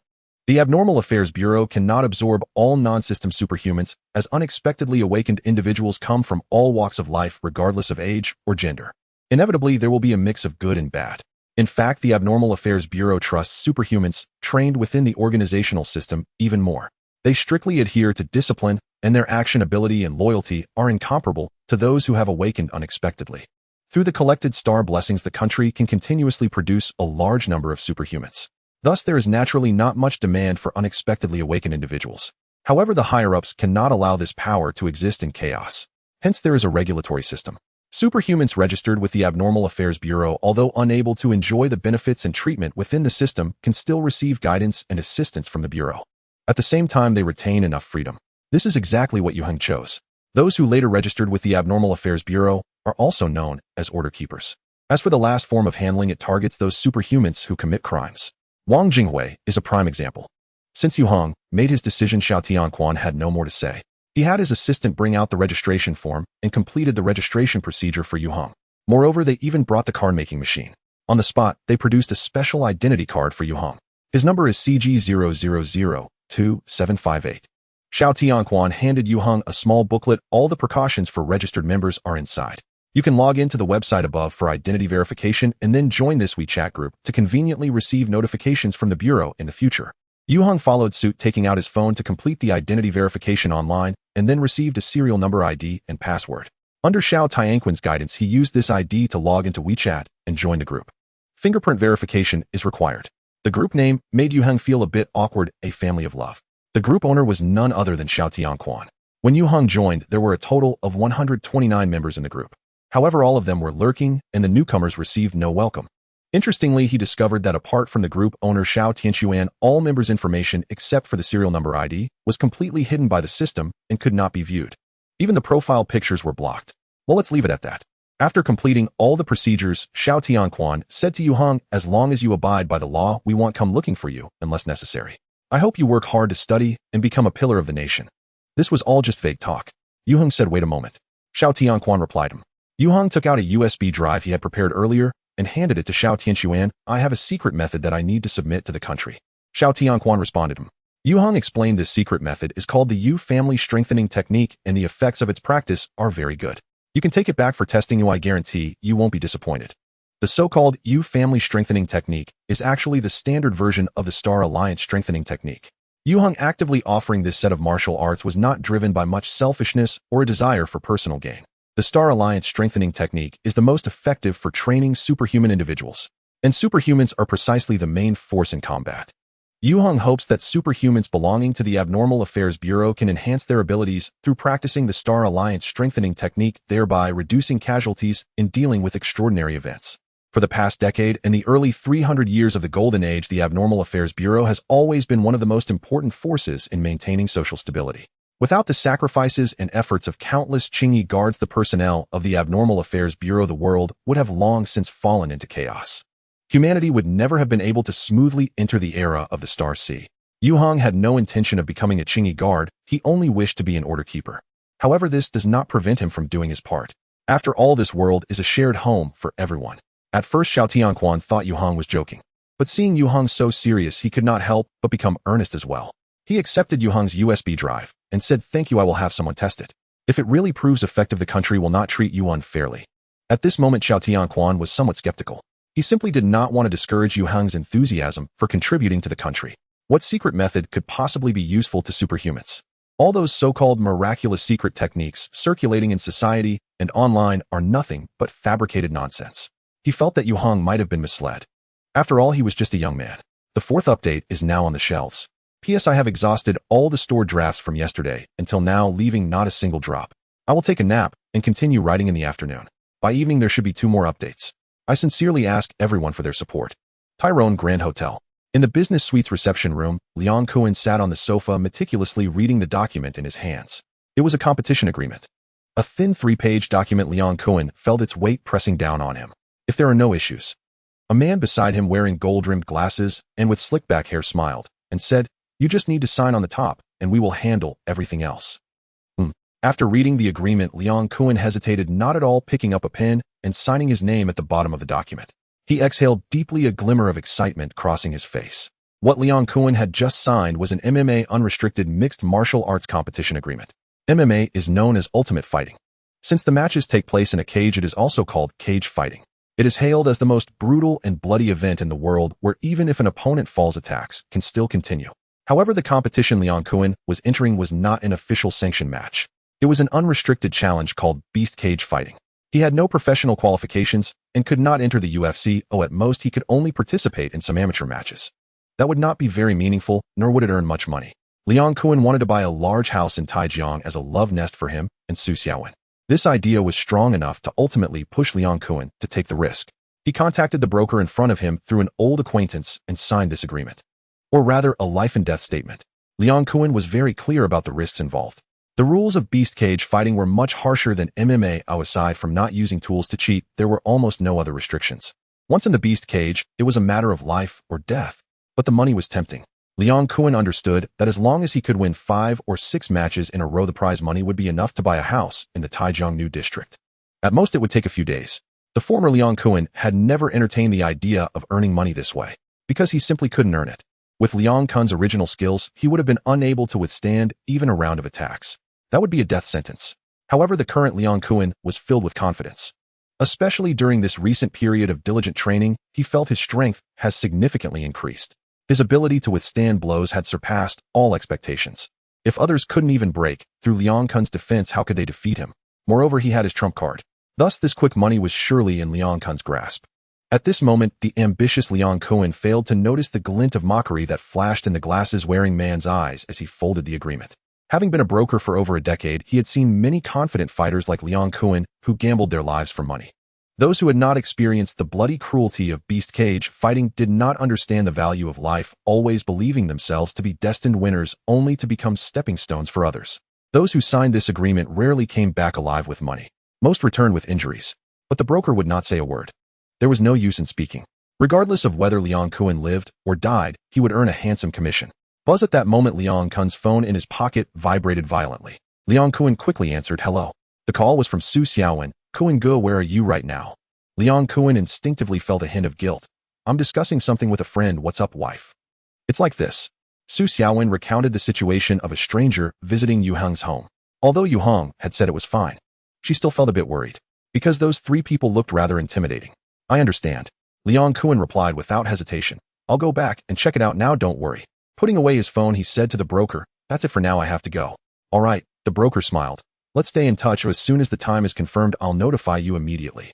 The Abnormal Affairs Bureau cannot absorb all non-system superhumans, as unexpectedly awakened individuals come from all walks of life regardless of age or gender. Inevitably, there will be a mix of good and bad. In fact, the Abnormal Affairs Bureau trusts superhumans trained within the organizational system even more. They strictly adhere to discipline, and their actionability and loyalty are incomparable to those who have awakened unexpectedly. Through the collected star blessings, the country can continuously produce a large number of superhumans. Thus, there is naturally not much demand for unexpectedly awakened individuals. However, the higher-ups cannot allow this power to exist in chaos. Hence, there is a regulatory system. Superhumans registered with the Abnormal Affairs Bureau, although unable to enjoy the benefits and treatment within the system, can still receive guidance and assistance from the Bureau. At the same time, they retain enough freedom. This is exactly what Yue Heng chose. Those who later registered with the Abnormal Affairs Bureau are also known as Order Keepers. As for the last form of handling, it targets those superhumans who commit crimes. Wang Jinghui is a prime example. Since Yue Heng made his decision, Xiao Tianquan had no more to say. He had his assistant bring out the registration form and completed the registration procedure for Yue Heng. Moreover, they even brought the card-making machine. On the spot, they produced a special identity card for Yue Heng. His number is CG00022758. Xiao Tianquan handed Yue Heng a small booklet. All the precautions for registered members are inside. You can log into the website above for identity verification and then join this WeChat group to conveniently receive notifications from the Bureau in the future. Yue Heng followed suit, taking out his phone to complete the identity verification online, and then received a serial number ID and password. Under Xiao Tianquan's guidance, he used this ID to log into WeChat and join the group. Fingerprint verification is required. The group name made Yue Heng feel a bit awkward, a family of love. The group owner was none other than Xiao Tianquan. When Yue Heng joined, there were a total of 129 members in the group. However, all of them were lurking, and the newcomers received no welcome. Interestingly, he discovered that apart from the group owner Xiao Tianquan, all members' information except for the serial number ID was completely hidden by the system and could not be viewed. Even the profile pictures were blocked. Well, let's leave it at that. After completing all the procedures, Xiao Tianquan said to Yue Heng, as long as you abide by the law, we won't come looking for you unless necessary. I hope you work hard to study and become a pillar of the nation. This was all just vague talk. Yue Heng said, wait a moment. Xiao Tianquan replied him. Yue Heng took out a USB drive he had prepared earlier and handed it to Xiao Tianquan. I have a secret method that I need to submit to the country. Xiao Tianquan responded him. Yue Heng explained this secret method is called the Yue family strengthening technique, and the effects of its practice are very good. You can take it back for testing. I guarantee you won't be disappointed. The so-called Yue family strengthening technique is actually the standard version of the Star Alliance strengthening technique. Yue Heng actively offering this set of martial arts was not driven by much selfishness or a desire for personal gain. The Star Alliance strengthening technique is the most effective for training superhuman individuals, and superhumans are precisely the main force in combat. Yue Heng hopes that superhumans belonging to the Abnormal Affairs Bureau can enhance their abilities through practicing the Star Alliance strengthening technique, thereby reducing casualties in dealing with extraordinary events. For the past decade and the early 300 years of the Golden Age, the Abnormal Affairs Bureau has always been one of the most important forces in maintaining social stability. Without the sacrifices and efforts of countless Qingyi guards, the personnel of the Abnormal Affairs Bureau, the world would have long since fallen into chaos. Humanity would never have been able to smoothly enter the era of the Star Sea. Yue Heng had no intention of becoming a Qingyi guard, he only wished to be an order keeper. However, this does not prevent him from doing his part. After all, this world is a shared home for everyone. At first, Xiao Tianquan thought Yue Heng was joking. But seeing Yue Heng so serious, he could not help but become earnest as well. He accepted Yue Heng's USB drive and said, "Thank you, I will have someone test it. If it really proves effective, the country will not treat you unfairly." At this moment, Xiao Tianquan was somewhat skeptical. He simply did not want to discourage Yue Heng's enthusiasm for contributing to the country. What secret method could possibly be useful to superhumans? All those so-called miraculous secret techniques circulating in society and online are nothing but fabricated nonsense. He felt that Yue Heng might have been misled. After all, he was just a young man. The 4th update is now on the shelves. P.S. I have exhausted all the stored drafts from yesterday until now, leaving not a single drop. I will take a nap and continue writing in the afternoon. By evening, there should be 2 more updates. I sincerely ask everyone for their support. Tyrone Grand Hotel. In the business suite's reception room, Liang Kuan sat on the sofa meticulously reading the document in his hands. It was a competition agreement. A thin 3-page document. Liang Kuan felt its weight pressing down on him. If there are no issues. A man beside him wearing gold-rimmed glasses and with slick-back hair smiled and said, "You just need to sign on the top, and we will handle everything else." After reading the agreement, Liang Kuan hesitated, not at all, picking up a pen and signing his name at the bottom of the document. He exhaled deeply, a glimmer of excitement crossing his face. What Liang Kuan had just signed was an MMA unrestricted mixed martial arts competition agreement. MMA is known as ultimate fighting. Since the matches take place in a cage, it is also called cage fighting. It is hailed as the most brutal and bloody event in the world, where even if an opponent falls, attacks can still continue. However, the competition Liang Kuan was entering was not an official sanctioned match. It was an unrestricted challenge called beast cage fighting. He had no professional qualifications and could not enter the UFC, or at most he could only participate in some amateur matches. That would not be very meaningful, nor would it earn much money. Liang Kuan wanted to buy a large house in Taijiang as a love nest for him and Su Xiaowen. This idea was strong enough to ultimately push Liang Kuan to take the risk. He contacted the broker in front of him through an old acquaintance and signed this agreement. Or rather, a life and death statement. Liang Kuan was very clear about the risks involved. The rules of beast cage fighting were much harsher than MMA. Aside from not using tools to cheat, there were almost no other restrictions. Once in the beast cage, it was a matter of life or death. But the money was tempting. Liang Kuan understood that as long as he could win 5 or 6 matches in a row, the prize money would be enough to buy a house in the Taijiang New District. At most, it would take a few days. The former Liang Kuan had never entertained the idea of earning money this way, because he simply couldn't earn it. With Liang Kuan's original skills, he would have been unable to withstand even a round of attacks. That would be a death sentence. However, the current Liang Kuan was filled with confidence. Especially during this recent period of diligent training, he felt his strength has significantly increased. His ability to withstand blows had surpassed all expectations. If others couldn't even break through Liang Kuan's defense, how could they defeat him? Moreover, he had his trump card. Thus, this quick money was surely in Liang Kuan's grasp. At this moment, the ambitious Liang Kuan failed to notice the glint of mockery that flashed in the glasses-wearing man's eyes as he folded the agreement. Having been a broker for over a decade, he had seen many confident fighters like Liang Kuan who gambled their lives for money. Those who had not experienced the bloody cruelty of beast cage fighting did not understand the value of life, always believing themselves to be destined winners only to become stepping stones for others. Those who signed this agreement rarely came back alive with money. Most returned with injuries. But the broker would not say a word. There was no use in speaking. Regardless of whether Liang Kuan lived or died, he would earn a handsome commission. Buzz at that moment, Liang Kuan's phone in his pocket vibrated violently. Liang Kuan quickly answered, "Hello." The call was from Su Xiaowen. "Kuan Ge, where are you right now?" Liang Kuan instinctively felt a hint of guilt. "I'm discussing something with a friend. What's up, wife?" "It's like this." Su Xiaowen recounted the situation of a stranger visiting Yue Heng's home. Although Yue Heng had said it was fine, she still felt a bit worried, because those 3 people looked rather intimidating. "I understand." Liang Kuan replied without hesitation. "I'll go back and check it out now, don't worry." Putting away his phone, he said to the broker, "That's it for now, I have to go." "All right," the broker smiled. "Let's stay in touch, or as soon as the time is confirmed, I'll notify you immediately."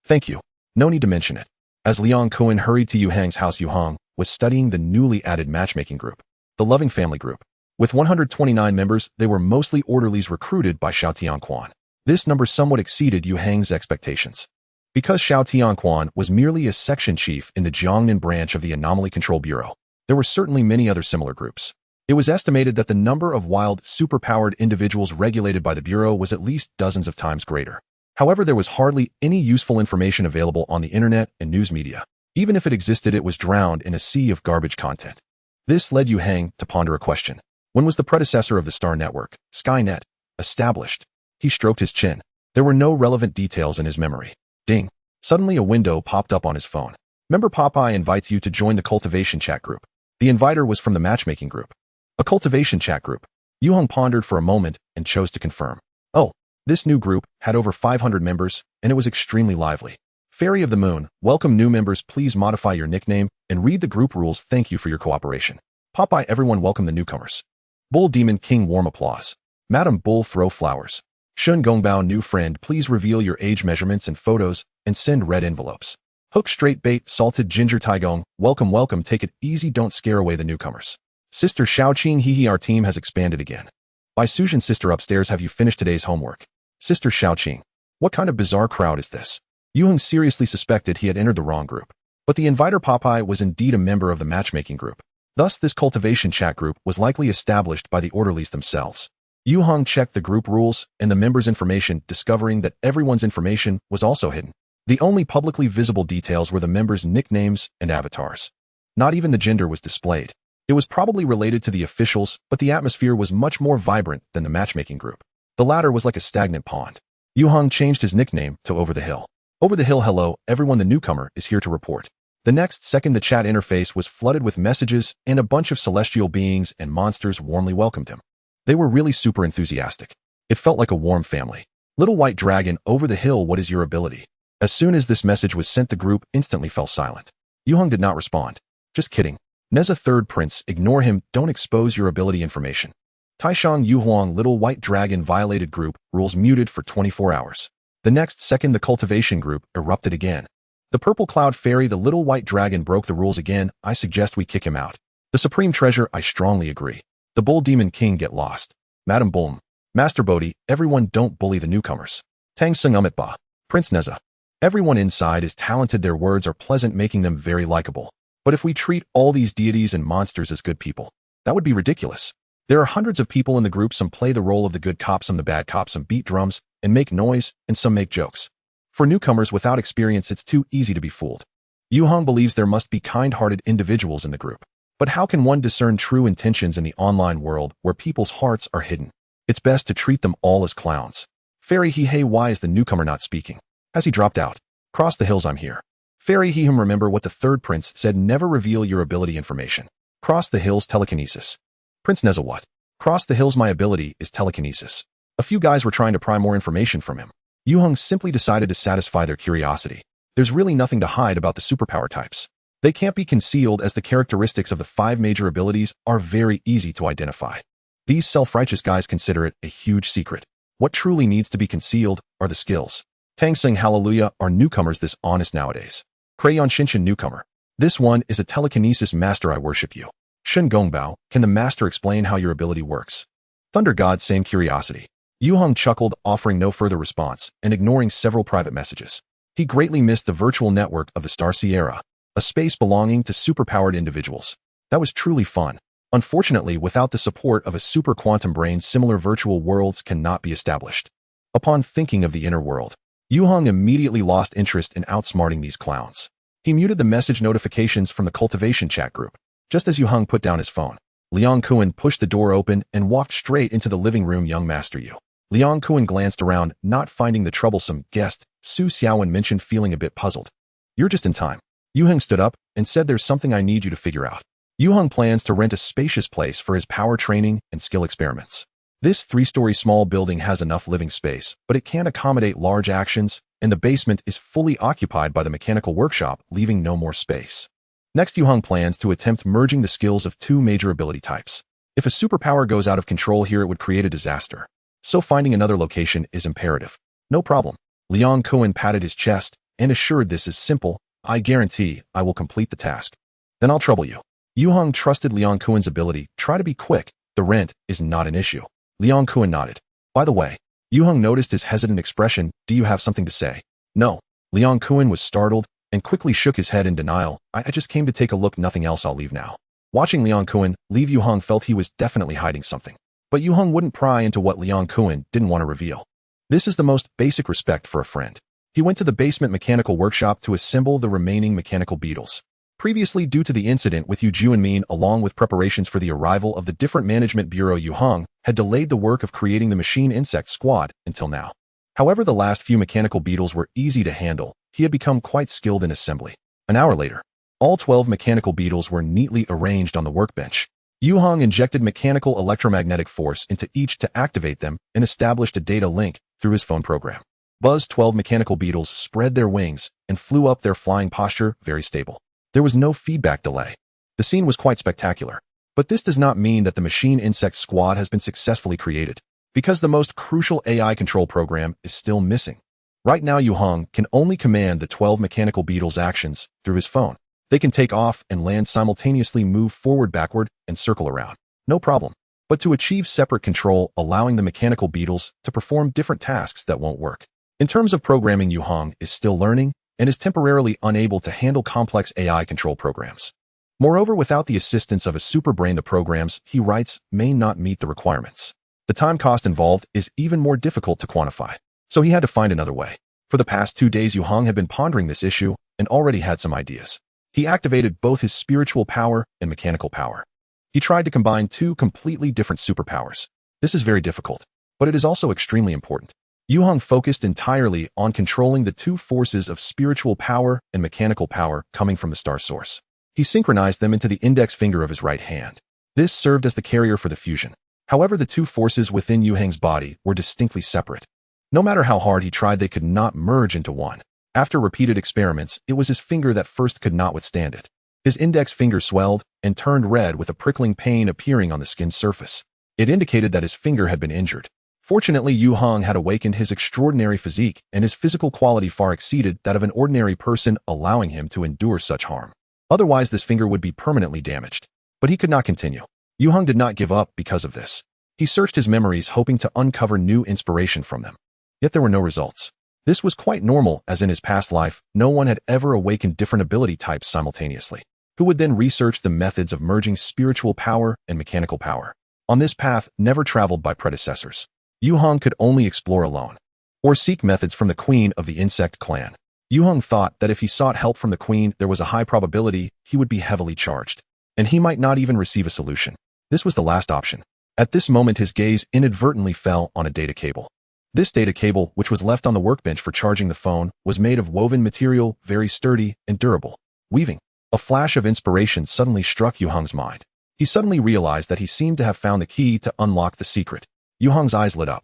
"Thank you. No need to mention it." As Liang Kuan hurried to Yue Heng's house, Yue Heng was studying the newly added matchmaking group, the Loving Family Group. With 129 members, they were mostly orderlies recruited by Xiao Tianquan. This number somewhat exceeded Yue Heng's expectations. Because Xiao Tianquan was merely a section chief in the Jiangnan branch of the Anomaly Control Bureau, there were certainly many other similar groups. It was estimated that the number of wild, superpowered individuals regulated by the Bureau was at least dozens of times greater. However, there was hardly any useful information available on the internet and news media. Even if it existed, it was drowned in a sea of garbage content. This led Yue Heng to ponder a question. When was the predecessor of the Star Network, Skynet, established? He stroked his chin. There were no relevant details in his memory. Ding. Suddenly a window popped up on his phone. Member Popeye invites you to join the cultivation chat group. The inviter was from the matchmaking group. A cultivation chat group. Yue Heng pondered for a moment and chose to confirm. Oh, this new group had over 500 members, and it was extremely lively. Fairy of the Moon, welcome new members, please modify your nickname and read the group rules. Thank you for your cooperation. Popeye, everyone welcome the newcomers. Bull Demon King, warm applause. Madam Bull, throw flowers. Shun Gongbao, new friend, please reveal your age measurements and photos and send red envelopes. Hook Straight Bait, Salted Ginger Taigong, welcome, welcome, take it easy, don't scare away the newcomers. Sister Xiaoqing, hee hee, our team has expanded again. By Sujin, sister upstairs, have you finished today's homework? Sister Xiaoqing, what kind of bizarre crowd is this? Yue Heng seriously suspected he had entered the wrong group. But the inviter Popeye was indeed a member of the matchmaking group. Thus, this cultivation chat group was likely established by the orderlies themselves. Yue Heng checked the group rules and the members' information, discovering that everyone's information was also hidden. The only publicly visible details were the members' nicknames and avatars. Not even the gender was displayed. It was probably related to the officials, but the atmosphere was much more vibrant than the matchmaking group. The latter was like a stagnant pond. Yue Heng changed his nickname to Over the Hill. Over the Hill, hello, everyone, the newcomer is here to report. The next second, the chat interface was flooded with messages, and a bunch of celestial beings and monsters warmly welcomed him. They were really super enthusiastic. It felt like a warm family. Little White Dragon, Over the Hill, what is your ability? As soon as this message was sent, the group instantly fell silent. Yue Heng did not respond. Just kidding. Neza, third prince, ignore him, don't expose your ability information. Taishang Yu Huang, Little White Dragon, violated group, rules muted for 24 hours. The next second, the cultivation group erupted again. The purple cloud fairy, the Little White Dragon, broke the rules again, I suggest we kick him out. The supreme treasure, I strongly agree. The bull demon king, get lost. Madam Bulm. Master Bodhi, everyone don't bully the newcomers. Tang Sung Umitba. Prince Neza. Everyone inside is talented, their words are pleasant, making them very likable. But if we treat all these deities and monsters as good people, that would be ridiculous. There are hundreds of people in the group, some play the role of the good cop, some the bad cop, some beat drums and make noise, and some make jokes. For newcomers without experience, it's too easy to be fooled. Yue Heng believes there must be kind-hearted individuals in the group. But how can one discern true intentions in the online world where people's hearts are hidden? It's best to treat them all as clowns. Fairy He Hey, why is the newcomer not speaking? Has he dropped out? Cross the hills, I'm here. Fairy He Him, remember what the third prince said, never reveal your ability information. Cross the hills, telekinesis. Prince Neza, what? Cross the hills, my ability is telekinesis. A few guys were trying to pry more information from him. Yue Heng simply decided to satisfy their curiosity. There's really nothing to hide about the superpower types. They can't be concealed, as the characteristics of the 5 major abilities are very easy to identify. These self-righteous guys consider it a huge secret. What truly needs to be concealed are the skills. Tang Sing, hallelujah, are newcomers this honest nowadays? Crayon Shinshin, newcomer. This one is a telekinesis master, I worship you. Shun Gongbao, can the master explain how your ability works? Thunder God, same curiosity. Yue Heng chuckled, offering no further response and ignoring several private messages. He greatly missed the virtual network of the Star Sierra, a space belonging to superpowered individuals. That was truly fun. Unfortunately, without the support of a super quantum brain, similar virtual worlds cannot be established. Upon thinking of the inner world, Yue Heng immediately lost interest in outsmarting these clowns. He muted the message notifications from the cultivation chat group. Just as Yue Heng put down his phone, Liang Kuan pushed the door open and walked straight into the living room. Young Master Yu. Liang Kuan glanced around, not finding the troublesome guest Su Xiaowen mentioned, feeling a bit puzzled. You're just in time. Yue Heng stood up and said, there's something I need you to figure out. Yue Heng plans to rent a spacious place for his power training and skill experiments. This 3-story small building has enough living space, but it can't accommodate large actions, and the basement is fully occupied by the mechanical workshop, leaving no more space. Next, Yue Heng plans to attempt merging the skills of 2 major ability types. If a superpower goes out of control here, it would create a disaster. So finding another location is imperative. No problem. Liang Kuan patted his chest and assured, this is simple. I guarantee I will complete the task. Then I'll trouble you. Yue Heng trusted Liang Kuan's ability. Try to be quick. The rent is not an issue. Liang Kuan nodded. By the way, Yue Heng noticed his hesitant expression. Do you have something to say? No. Liang Kuan was startled and quickly shook his head in denial. I just came to take a look, nothing else, I'll leave now. Watching Liang Kuan leave, Yue Heng felt he was definitely hiding something. But Yue Heng wouldn't pry into what Liang Kuan didn't want to reveal. This is the most basic respect for a friend. He went to the basement mechanical workshop to assemble the remaining mechanical beetles. Previously, due to the incident with Yu Juanmin, along with preparations for the arrival of the different management bureau, Yue Heng had delayed the work of creating the machine insect squad until now. However, the last few mechanical beetles were easy to handle. He had become quite skilled in assembly. An hour later, all 12 mechanical beetles were neatly arranged on the workbench. Yue Heng injected mechanical electromagnetic force into each to activate them and established a data link through his phone program. Buzz 12 mechanical beetles spread their wings and flew up, their flying posture very stable. There was no feedback delay. The scene was quite spectacular. But this does not mean that the machine insect squad has been successfully created, because the most crucial AI control program is still missing. Right now, Yue Heng can only command the 12 mechanical beetles' actions through his phone. They can take off and land simultaneously, move forward, backward, and circle around. No problem. But to achieve separate control, allowing the mechanical beetles to perform different tasks, that won't work. In terms of programming, Yue Heng is still learning and is temporarily unable to handle complex AI control programs. Moreover, without the assistance of a super brain, the programs he writes may not meet the requirements. The time cost involved is even more difficult to quantify, so he had to find another way. For the past 2 days, Yue Heng had been pondering this issue and already had some ideas. He activated both his spiritual power and mechanical power. He tried to combine 2 completely different superpowers. This is very difficult, but it is also extremely important. Yue Heng focused entirely on controlling the 2 forces of spiritual power and mechanical power coming from the star source. He synchronized them into the index finger of his right hand. This served as the carrier for the fusion. However, the 2 forces within Yue Heng's body were distinctly separate. No matter how hard he tried, they could not merge into one. After repeated experiments, it was his finger that first could not withstand it. His index finger swelled and turned red, with a prickling pain appearing on the skin's surface. It indicated that his finger had been injured. Fortunately, Yue Heng had awakened his extraordinary physique, and his physical quality far exceeded that of an ordinary person, allowing him to endure such harm. Otherwise, this finger would be permanently damaged. But he could not continue. Yue Heng did not give up because of this. He searched his memories, hoping to uncover new inspiration from them. Yet there were no results. This was quite normal, as in his past life, no one had ever awakened different ability types simultaneously, who would then research the methods of merging spiritual power and mechanical power. On this path, never traveled by predecessors, Yue Heng could only explore alone, or seek methods from the queen of the insect clan. Yue Heng thought that if he sought help from the queen, there was a high probability he would be heavily charged, and he might not even receive a solution. This was the last option. At this moment, his gaze inadvertently fell on a data cable. This data cable, which was left on the workbench for charging the phone, was made of woven material, very sturdy and durable. Weaving. A flash of inspiration suddenly struck Yue Heng's mind. He suddenly realized that he seemed to have found the key to unlock the secret. Yue Heng's eyes lit up.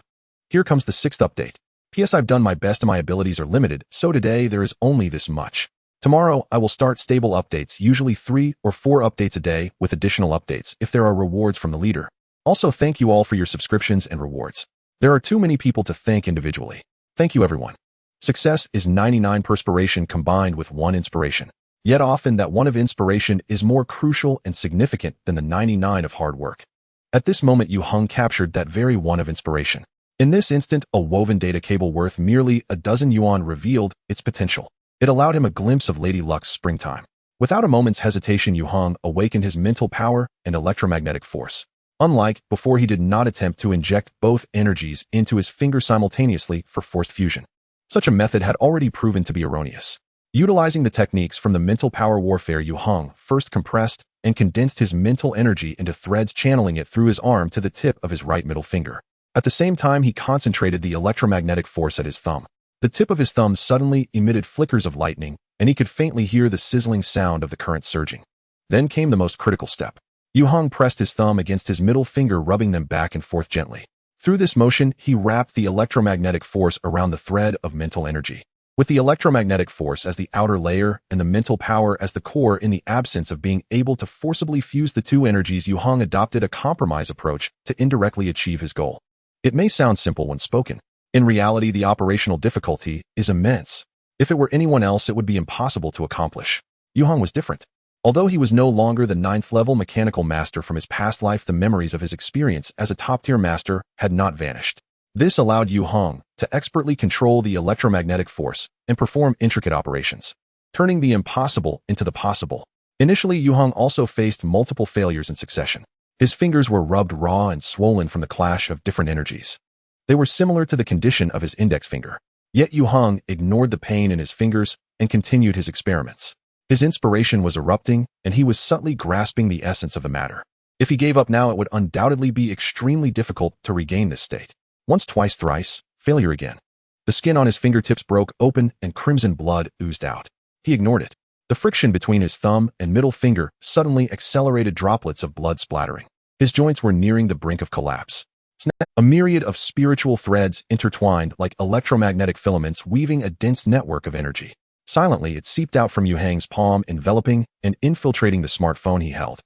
Here comes the 6th update. P.S. I've done my best and my abilities are limited, so today there is only this much. Tomorrow I will start stable updates, usually 3 or 4 updates a day, with additional updates if there are rewards from the leader. Also, thank you all for your subscriptions and rewards. There are too many people to thank individually. Thank you, everyone. Success is 99 perspiration combined with 1 inspiration. Yet often that 1 of inspiration is more crucial and significant than the 99 of hard work. At this moment, Yue Heng captured that very 1 of inspiration. In this instant, a woven data cable worth merely a dozen yuan revealed its potential. It allowed him a glimpse of Lady Luck's springtime. Without a moment's hesitation, Yue Heng awakened his mental power and electromagnetic force. Unlike before, he did not attempt to inject both energies into his finger simultaneously for forced fusion. Such a method had already proven to be erroneous. Utilizing the techniques from the mental power warfare, Yue Heng first compressed and condensed his mental energy into threads, channeling it through his arm to the tip of his right middle finger. At the same time, he concentrated the electromagnetic force at his thumb. The tip of his thumb suddenly emitted flickers of lightning, and he could faintly hear the sizzling sound of the current surging. Then came the most critical step. Yue Heng pressed his thumb against his middle finger, rubbing them back and forth gently. Through this motion, he wrapped the electromagnetic force around the thread of mental energy. With the electromagnetic force as the outer layer and the mental power as the core, in the absence of being able to forcibly fuse the 2 energies, Yue Heng adopted a compromise approach to indirectly achieve his goal. It may sound simple when spoken. In reality, the operational difficulty is immense. If it were anyone else, it would be impossible to accomplish. Yue Heng was different. Although he was no longer the 9th-level mechanical master from his past life, the memories of his experience as a top-tier master had not vanished. This allowed Yue Heng to expertly control the electromagnetic force and perform intricate operations, turning the impossible into the possible. Initially, Yue Heng also faced multiple failures in succession. His fingers were rubbed raw and swollen from the clash of different energies. They were similar to the condition of his index finger. Yet Yue Heng ignored the pain in his fingers and continued his experiments. His inspiration was erupting, and he was subtly grasping the essence of the matter. If he gave up now, it would undoubtedly be extremely difficult to regain this state. Once, twice, thrice, failure again. The skin on his fingertips broke open and crimson blood oozed out. He ignored it. The friction between his thumb and middle finger suddenly accelerated droplets of blood splattering. His joints were nearing the brink of collapse. A myriad of spiritual threads intertwined like electromagnetic filaments, weaving a dense network of energy. Silently, it seeped out from Yue Heng's palm, enveloping and infiltrating the smartphone he held.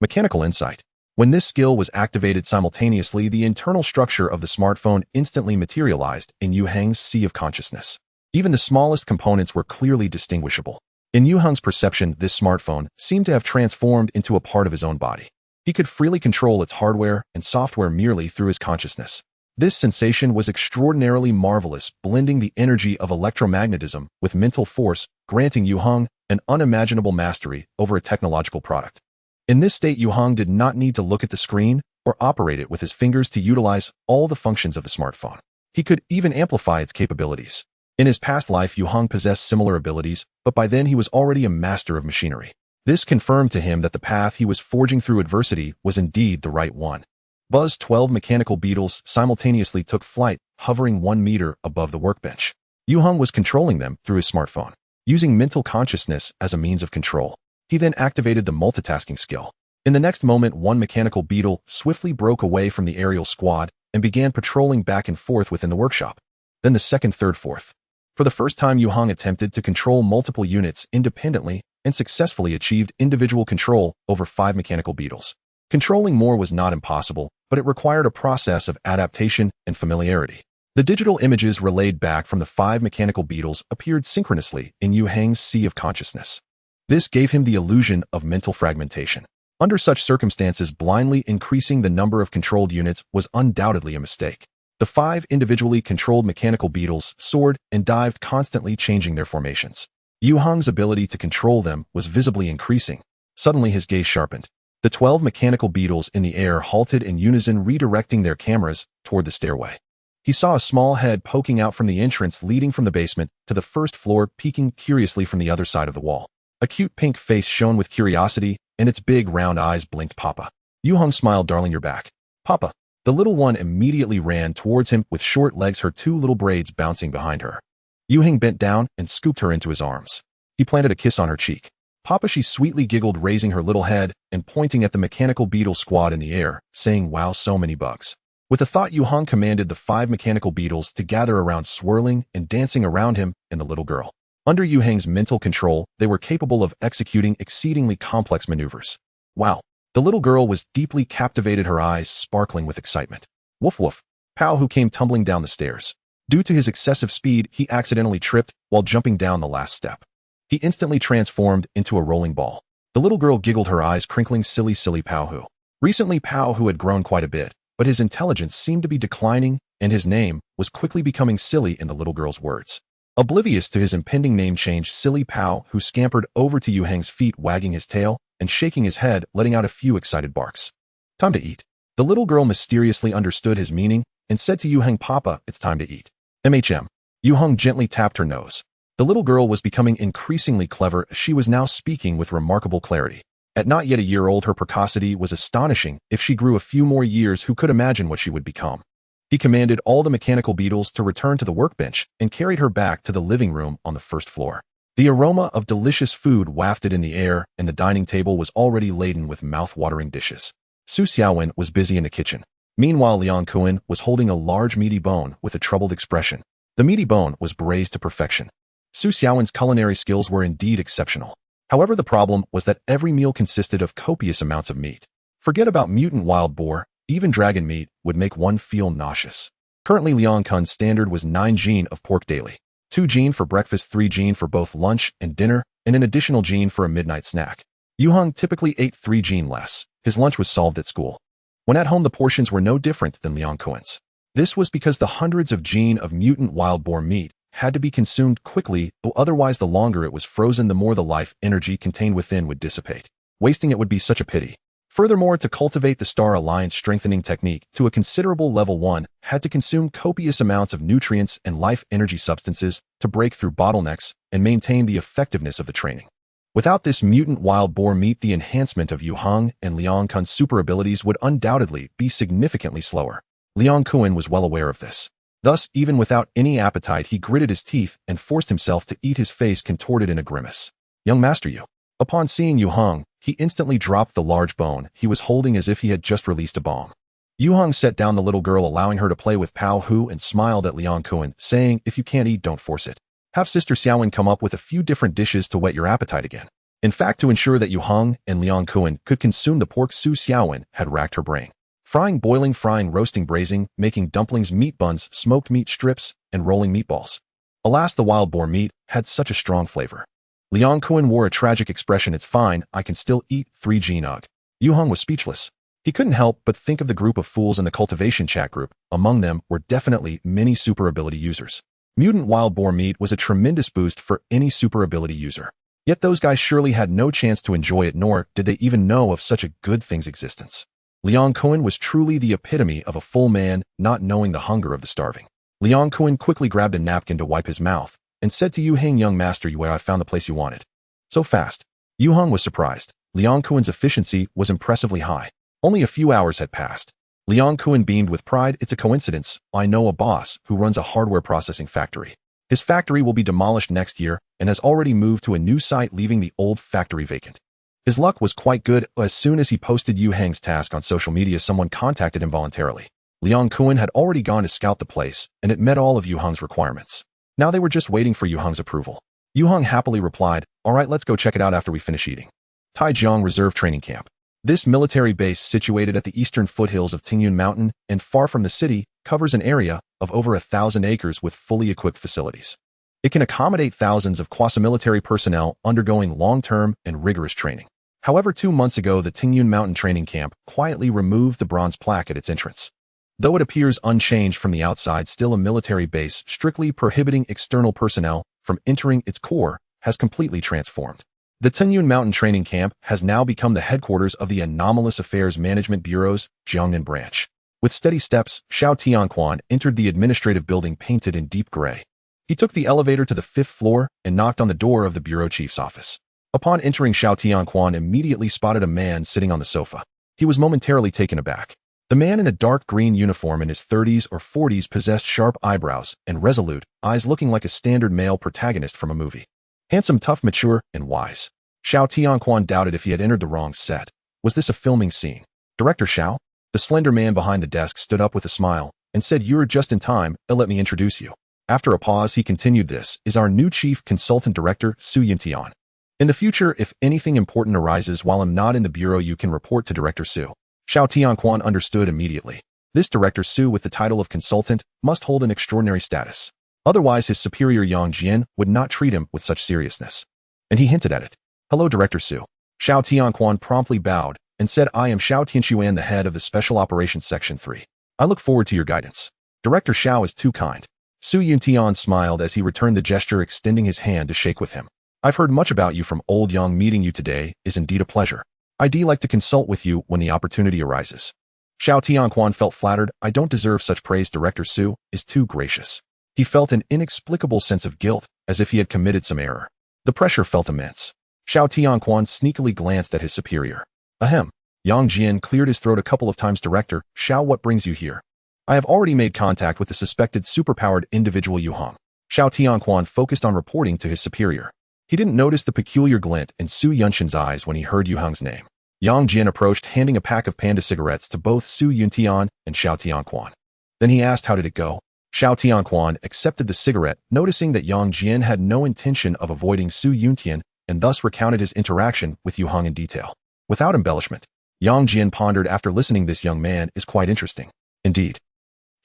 Mechanical insight. When this skill was activated simultaneously, the internal structure of the smartphone instantly materialized in Yue Heng's sea of consciousness. Even the smallest components were clearly distinguishable. In Yue Heng's perception, this smartphone seemed to have transformed into a part of his own body. He could freely control its hardware and software merely through his consciousness. This sensation was extraordinarily marvelous, blending the energy of electromagnetism with mental force, granting Yue Heng an unimaginable mastery over a technological product. In this state, Yue Heng did not need to look at the screen or operate it with his fingers to utilize all the functions of the smartphone. He could even amplify its capabilities. In his past life, Yue Heng possessed similar abilities, but by then he was already a master of machinery. This confirmed to him that the path he was forging through adversity was indeed the right one. 12 mechanical beetles simultaneously took flight, hovering 1 meter above the workbench. Yue Heng was controlling them through his smartphone, using mental consciousness as a means of control. He then activated the multitasking skill. In the next moment, one mechanical beetle swiftly broke away from the aerial squad and began patrolling back and forth within the workshop. Then the second, third, fourth. For the first time, Yue Heng attempted to control multiple units independently and successfully achieved individual control over 5 mechanical beetles. Controlling more was not impossible, but it required a process of adaptation and familiarity. The digital images relayed back from the 5 mechanical beetles appeared synchronously in Yue Heng's sea of consciousness. This gave him the illusion of mental fragmentation. Under such circumstances, blindly increasing the number of controlled units was undoubtedly a mistake. The 5 individually controlled mechanical beetles soared and dived, constantly changing their formations. Yue Heng's ability to control them was visibly increasing. Suddenly his gaze sharpened. The 12 mechanical beetles in the air halted in unison, redirecting their cameras toward the stairway. He saw a small head poking out from the entrance leading from the basement to the first floor, peeking curiously from the other side of the wall. A cute pink face shone with curiosity, and its big round eyes blinked. "Papa." Yue Heng smiled. "Darling, you're back." "Papa." The little one immediately ran towards him with short legs, her 2 little braids bouncing behind her. Yue Heng bent down and scooped her into his arms. He planted a kiss on her cheek. "Papa," she sweetly giggled, raising her little head and pointing at the mechanical beetle squad in the air, saying, "Wow, so many bugs." With a thought, Yue Heng commanded the 5 mechanical beetles to gather around, swirling and dancing around him and the little girl. Under Yue Heng's mental control, they were capable of executing exceedingly complex maneuvers. "Wow." The little girl was deeply captivated, her eyes sparkling with excitement. "Woof woof." Pao, who came tumbling down the stairs. Due to his excessive speed, he accidentally tripped while jumping down the last step. He instantly transformed into a rolling ball. The little girl giggled, her eyes crinkling. "Silly, silly Pao Hu." Recently, Pao Hu had grown quite a bit, but his intelligence seemed to be declining, and his name was quickly becoming silly in the little girl's words. Oblivious to his impending name change, silly Pao Hu scampered over to Yue Heng's feet, wagging his tail and shaking his head, letting out a few excited barks. "Time to eat." The little girl mysteriously understood his meaning and said to Yue Heng, "Papa, it's time to eat." Yue Heng gently tapped her nose. The little girl was becoming increasingly clever. She was now speaking with remarkable clarity. At not yet a year old, her precocity was astonishing. If she grew a few more years, who could imagine what she would become? He commanded all the mechanical beetles to return to the workbench and carried her back to the living room on the first floor. The aroma of delicious food wafted in the air, and the dining table was already laden with mouth-watering dishes. Su Xiaowen was busy in the kitchen. Meanwhile, Liang Kuan was holding a large meaty bone with a troubled expression. The meaty bone was braised to perfection. Su Xiaowen's culinary skills were indeed exceptional. However, the problem was that every meal consisted of copious amounts of meat. Forget about mutant wild boar, even dragon meat would make one feel nauseous. Currently, Liang Kun's standard was 9 jin of pork daily, 2 jin for breakfast, 3 jin for both lunch and dinner, and an additional jin for a midnight snack. Yue Heng typically ate 3 jin less. His lunch was solved at school. When at home, the portions were no different than Liang Kun's. This was because the hundreds of jin of mutant wild boar meat had to be consumed quickly, though otherwise the longer it was frozen, the more the life energy contained within would dissipate. Wasting it would be such a pity. Furthermore, to cultivate the Star Alliance strengthening technique to a considerable level, one had to consume copious amounts of nutrients and life energy substances to break through bottlenecks and maintain the effectiveness of the training. Without this mutant wild boar meat, the enhancement of Yue Heng and Liang Kun's super abilities would undoubtedly be significantly slower. Liang Kuan was well aware of this. Thus, even without any appetite, he gritted his teeth and forced himself to eat, his face contorted in a grimace. Young Master Yue. Upon seeing Yue Heng, he instantly dropped the large bone he was holding as if he had just released a bomb. Yue Heng set down the little girl, allowing her to play with Pao Hu, and smiled at Liang Kuan, saying, "If you can't eat, don't force it. Have Sister Xiaowen come up with a few different dishes to whet your appetite again." In fact, to ensure that Yue Heng and Liang Kuan could consume the pork, Su Xiaowen had racked her brain. Frying, boiling, frying, roasting, braising, making dumplings, meat buns, smoked meat strips, and rolling meatballs. Alas, the wild boar meat had such a strong flavor. Liang Kuan wore a tragic expression. "It's fine, I can still eat 3G Nug." Yue Heng was speechless. He couldn't help but think of the group of fools in the cultivation chat group. Among them were definitely many super ability users. Mutant wild boar meat was a tremendous boost for any super ability user. Yet those guys surely had no chance to enjoy it, nor did they even know of such a good thing's existence. Liang Kuan was truly the epitome of a full man not knowing the hunger of the starving. Liang Kuan quickly grabbed a napkin to wipe his mouth and said to Yue Heng, "Young Master Yue, I found the place you wanted." So fast. Yue Heng was surprised. Liang Kuan's efficiency was impressively high. Only a few hours had passed. Liang Kuan beamed with pride. "It's a coincidence. I know a boss who runs a hardware processing factory. His factory will be demolished next year and has already moved to a new site, leaving the old factory vacant." His luck was quite good. As soon as he posted Yue Heng's task on social media, someone contacted him voluntarily. Liang Kuan had already gone to scout the place, and it met all of Yue Heng's requirements. Now they were just waiting for Yue Heng's approval. Yue Heng happily replied, "All right, let's go check it out after we finish eating." Taijiang Reserve Training Camp. This military base, situated at the eastern foothills of Tingyun Mountain and far from the city, covers an area of over 1,000 acres with fully equipped facilities. It can accommodate thousands of quasi-military personnel undergoing long-term and rigorous training. However, 2 months ago, the Tingyun Mountain Training Camp quietly removed the bronze plaque at its entrance. Though it appears unchanged from the outside, still a military base strictly prohibiting external personnel from entering its core has completely transformed. The Tingyun Mountain Training Camp has now become the headquarters of the Anomalous Affairs Management Bureau's Jiangnan branch. With steady steps, Xiao Tianquan entered the administrative building painted in deep gray. He took the elevator to the 5th floor and knocked on the door of the bureau chief's office. Upon entering, Xiao Tianquan immediately spotted a man sitting on the sofa. He was momentarily taken aback. The man in a dark green uniform, in his 30s or 40s, possessed sharp eyebrows and resolute eyes, looking like a standard male protagonist from a movie. Handsome, tough, mature, and wise. Xiao Tianquan doubted if he had entered the wrong set. Was this a filming scene? "Director Xiao?" The slender man behind the desk stood up with a smile and said, "You're just in time. Let me introduce you." After a pause, he continued, "This is our new chief consultant director, Su Yuntian. In the future, if anything important arises while I'm not in the bureau, you can report to Director Su." Xiao Tianquan understood immediately. This Director Su, with the title of consultant, must hold an extraordinary status. Otherwise, his superior Yang Jian would not treat him with such seriousness. And he hinted at it. "Hello, Director Su." Xiao Tianquan promptly bowed and said, "I am Xiao Tianquan, the head of the Special Operations Section 3. I look forward to your guidance." "Director Xiao is too kind." Su Yuntian smiled as he returned the gesture, extending his hand to shake with him. "I've heard much about you from old Yang. Meeting you today is indeed a pleasure. I'd like to consult with you when the opportunity arises." Xiao Tianquan felt flattered. "I don't deserve such praise. Director Su is too gracious." He felt an inexplicable sense of guilt, as if he had committed some error. The pressure felt immense. Xiao Tianquan sneakily glanced at his superior. Ahem. Yang Jian cleared his throat a couple of times. "Director Xiao, what brings you here?" "I have already made contact with the suspected superpowered individual Yue Heng." Xiao Tianquan focused on reporting to his superior. He didn't notice the peculiar glint in Su Yunshan's eyes when he heard Yue Heng's name. Yang Jian approached, handing a pack of panda cigarettes to both Su Yuntian and Xiao Tianquan. Then he asked, "How did it go?" Xiao Tianquan accepted the cigarette, noticing that Yang Jian had no intention of avoiding Su Yuntian, and thus recounted his interaction with Yue Heng in detail. Without embellishment, Yang Jian pondered, after listening, "This young man is quite interesting." "Indeed."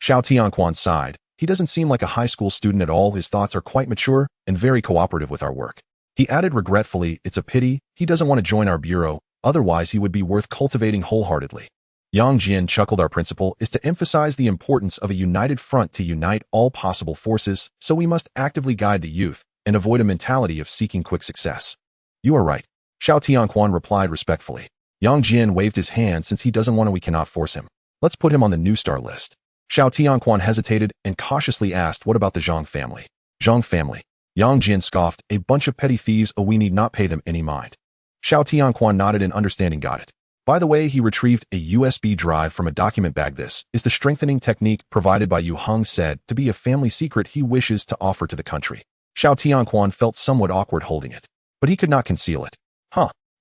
Xiao Tianquan sighed. "He doesn't seem like a high school student at all. His thoughts are quite mature and very cooperative with our work." He added regretfully, "It's a pity he doesn't want to join our bureau, otherwise he would be worth cultivating wholeheartedly." Yang Jian chuckled. "Our principle is to emphasize the importance of a united front to unite all possible forces, so we must actively guide the youth and avoid a mentality of seeking quick success." "You are right," Xiao Tianquan replied respectfully. Yang Jian waved his hand. "Since he doesn't want to, we cannot force him. Let's put him on the new star list." Xiao Tianquan hesitated and cautiously asked, "What about the Zhang family?" "Zhang family?" Yang Jian scoffed. "A bunch of petty thieves. Oh, we need not pay them any mind." Xiao Tianquan nodded and understanding got it. By the way, he retrieved a USB drive from a document bag. This is the strengthening technique provided by Yue Heng, said to be a family secret he wishes to offer to the country. Xiao Tianquan felt somewhat awkward holding it, but he could not conceal it.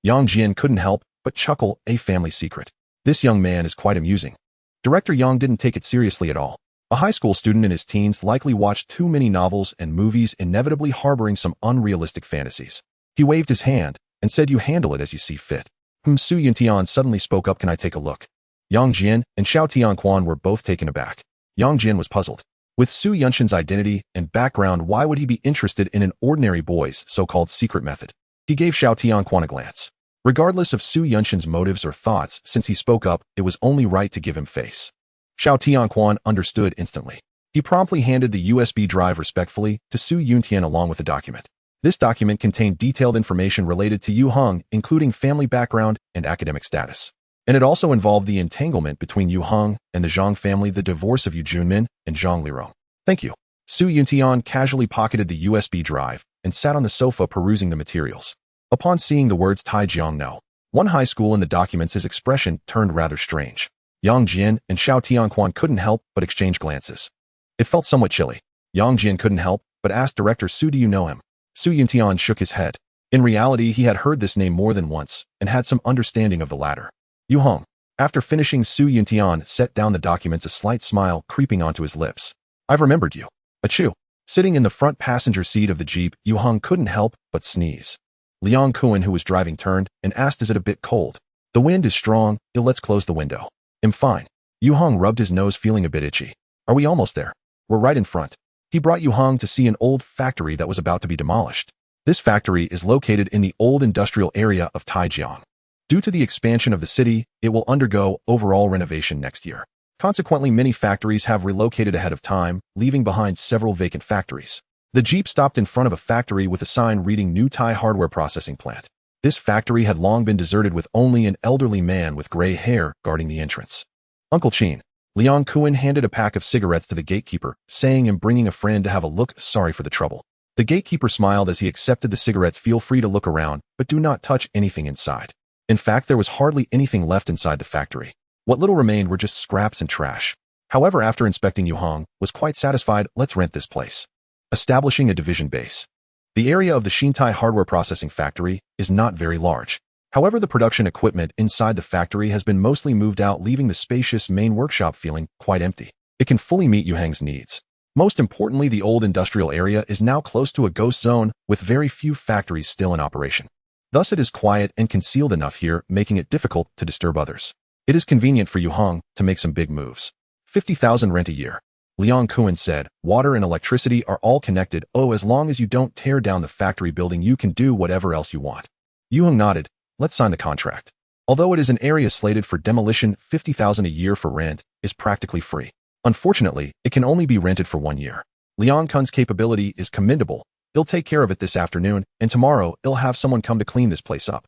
Yang Jian couldn't help but chuckle. A family secret. This young man is quite amusing. Director Yang didn't take it seriously at all. A high school student in his teens likely watched too many novels and movies, inevitably harboring some unrealistic fantasies. He waved his hand and said, "You handle it as you see fit." Su Yuntian suddenly spoke up, "Can I take a look?" Yang Jian and Xiao Tianquan were both taken aback. Yang Jian was puzzled. With Su Yunshan's identity and background, why would he be interested in an ordinary boy's so-called secret method? He gave Xiao Tianquan a glance. Regardless of Su Yunshan's motives or thoughts, since he spoke up, it was only right to give him face. Xiao Tianquan understood instantly. He promptly handed the USB drive respectfully to Su Yuntian along with the document. This document contained detailed information related to Yue Heng, including family background and academic status. And it also involved the entanglement between Yue Heng and the Zhang family, the divorce of Yu Junmin and Zhang Lirong. "Thank you." Su Yuntian casually pocketed the USB drive and sat on the sofa perusing the materials. Upon seeing the words Taijiang No, one high school in the documents, his expression turned rather strange. Yang Jian and Xiao Tianquan couldn't help but exchange glances. It felt somewhat chilly. Yang Jian couldn't help but ask Director Su, "Do you know him?" Su Yuntian shook his head. In reality, he had heard this name more than once and had some understanding of the latter. Yue Heng. After finishing, Su Yuntian set down the documents, a slight smile creeping onto his lips. "I've remembered you." Achoo. Sitting in the front passenger seat of the Jeep, Yue Heng couldn't help but sneeze. Liang Kuan, who was driving, turned and asked, "Is it a bit cold?" "The wind is strong. Let's close the window." "I'm fine." Yue Heng rubbed his nose, feeling a bit itchy. "Are we almost there?" "We're right in front." He brought Yue Heng to see an old factory that was about to be demolished. This factory is located in the old industrial area of Taijiang. Due to the expansion of the city, it will undergo overall renovation next year. Consequently, many factories have relocated ahead of time, leaving behind several vacant factories. The Jeep stopped in front of a factory with a sign reading New Tai Hardware Processing Plant. This factory had long been deserted, with only an elderly man with gray hair guarding the entrance. "Uncle Chin." Liang Kuan handed a pack of cigarettes to the gatekeeper, saying, "I'm bringing a friend to have a look. Sorry for the trouble." The gatekeeper smiled as he accepted the cigarettes. "Feel free to look around, but do not touch anything inside." In fact, there was hardly anything left inside the factory. What little remained were just scraps and trash. However, after inspecting, Yue Heng was quite satisfied. "Let's rent this place." Establishing a division base. The area of the Shintai Hardware Processing Factory is not very large. However, the production equipment inside the factory has been mostly moved out, leaving the spacious main workshop feeling quite empty. It can fully meet Yue Heng's needs. Most importantly, the old industrial area is now close to a ghost zone, with very few factories still in operation. Thus, it is quiet and concealed enough here, making it difficult to disturb others. It is convenient for Yue Heng to make some big moves. 50,000 rent a year. Liang Kuan said, "Water and electricity are all connected. As long as you don't tear down the factory building, you can do whatever else you want." Yue Heng nodded. "Let's sign the contract." Although it is an area slated for demolition, 50,000 a year for rent is practically free. Unfortunately, it can only be rented for 1 year. Liang Kun's capability is commendable. He'll take care of it this afternoon, and tomorrow he'll have someone come to clean this place up.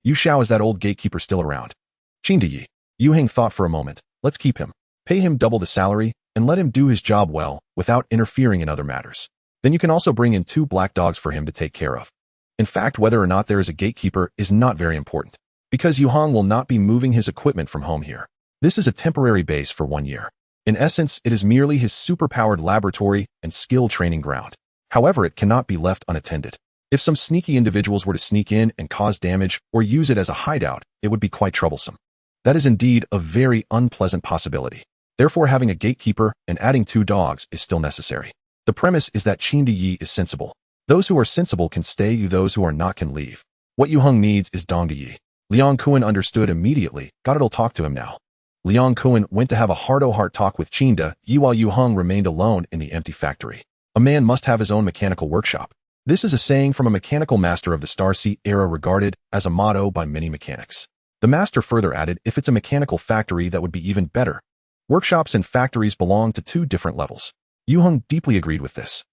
Yu Xiao, is that old gatekeeper still around? Qindiyi. Yue Heng thought for a moment. Let's keep him. Pay him double the salary, and let him do his job well, without interfering in other matters. Then you can also bring in 2 black dogs for him to take care of. In fact, whether or not there is a gatekeeper is not very important, because Yue Heng will not be moving his equipment from home here. This is a temporary base for 1 year. In essence, it is merely his superpowered laboratory and skill training ground. However, it cannot be left unattended. If some sneaky individuals were to sneak in and cause damage or use it as a hideout, it would be quite troublesome. That is indeed a very unpleasant possibility. Therefore, having a gatekeeper and adding 2 dogs is still necessary. The premise is that Qindiyi is sensible. Those who are sensible can stay, those who are not can leave. What Yue Heng needs is Dongdiyi. Liang Kuan understood immediately. Got it, I'll talk to him now. Liang Kuan went to have a heart-to-heart talk with Qindiyi while Yue Heng remained alone in the empty factory. A man must have his own mechanical workshop. This is a saying from a mechanical master of the Starseed era, regarded as a motto by many mechanics. The master further added, if it's a mechanical factory, that would be even better. Workshops and factories belong to 2 different levels. Yue Heng deeply agreed with this.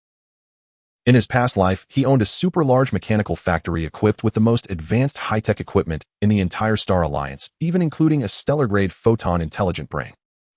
In his past life, he owned a super large mechanical factory equipped with the most advanced high-tech equipment in the entire Star Alliance, even including a stellar-grade photon intelligent brain.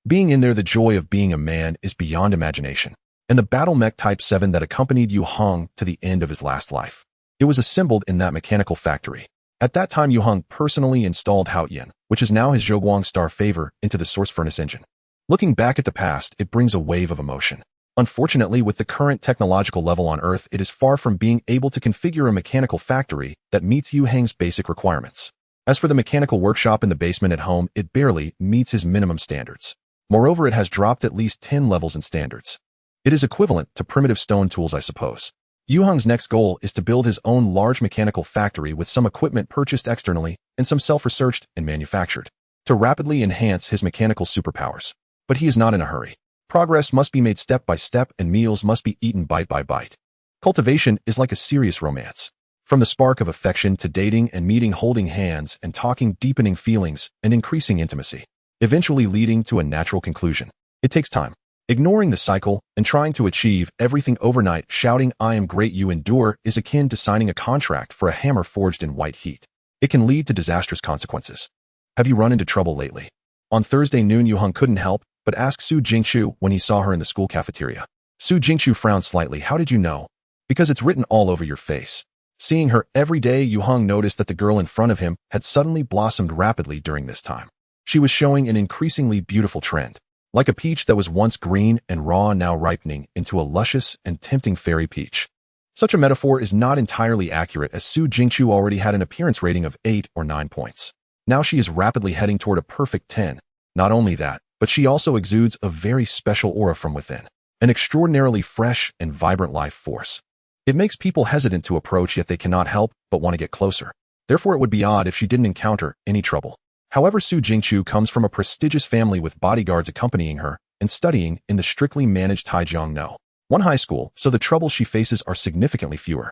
Being in there, the joy of being a man is beyond imagination. And the battle mech Type 7 that accompanied Yue Heng to the end of his last life. It was assembled in that mechanical factory. At that time, Yue Heng personally installed Haoyan, which is now his Zhoguang star favor, into the source furnace engine. Looking back at the past, it brings a wave of emotion. Unfortunately, with the current technological level on Earth, it is far from being able to configure a mechanical factory that meets Yue Heng's basic requirements. As for the mechanical workshop in the basement at home, it barely meets his minimum standards. Moreover, it has dropped at least 10 levels in standards. It is equivalent to primitive stone tools, I suppose. Yue Heng's next goal is to build his own large mechanical factory with some equipment purchased externally and some self-researched and manufactured, to rapidly enhance his mechanical superpowers. But he is not in a hurry. Progress must be made step by step, and meals must be eaten bite by bite. Cultivation is like a serious romance. From the spark of affection to dating and meeting, holding hands and talking, deepening feelings and increasing intimacy, eventually leading to a natural conclusion. It takes time. Ignoring the cycle and trying to achieve everything overnight, shouting, "I am great, you endure," is akin to signing a contract for a hammer forged in white heat. It can lead to disastrous consequences. Have you run into trouble lately? On Thursday noon, Yue Heng couldn't help but asked Su Jingqiu when he saw her in the school cafeteria. Su Jingqiu frowned slightly. "How did you know?" "Because it's written all over your face." Seeing her every day, Yue Heng noticed that the girl in front of him had suddenly blossomed rapidly during this time. She was showing an increasingly beautiful trend. Like a peach that was once green and raw, now ripening into a luscious and tempting fairy peach. Such a metaphor is not entirely accurate, as Su Jingqiu already had an appearance rating of 8 or 9 points. Now she is rapidly heading toward a perfect 10. Not only that, but she also exudes a very special aura from within, an extraordinarily fresh and vibrant life force. It makes people hesitant to approach, yet they cannot help but want to get closer. Therefore, it would be odd if she didn't encounter any trouble. However, Su Jingqiu comes from a prestigious family with bodyguards accompanying her and studying in the strictly managed Taijiang one high school, so the troubles she faces are significantly fewer.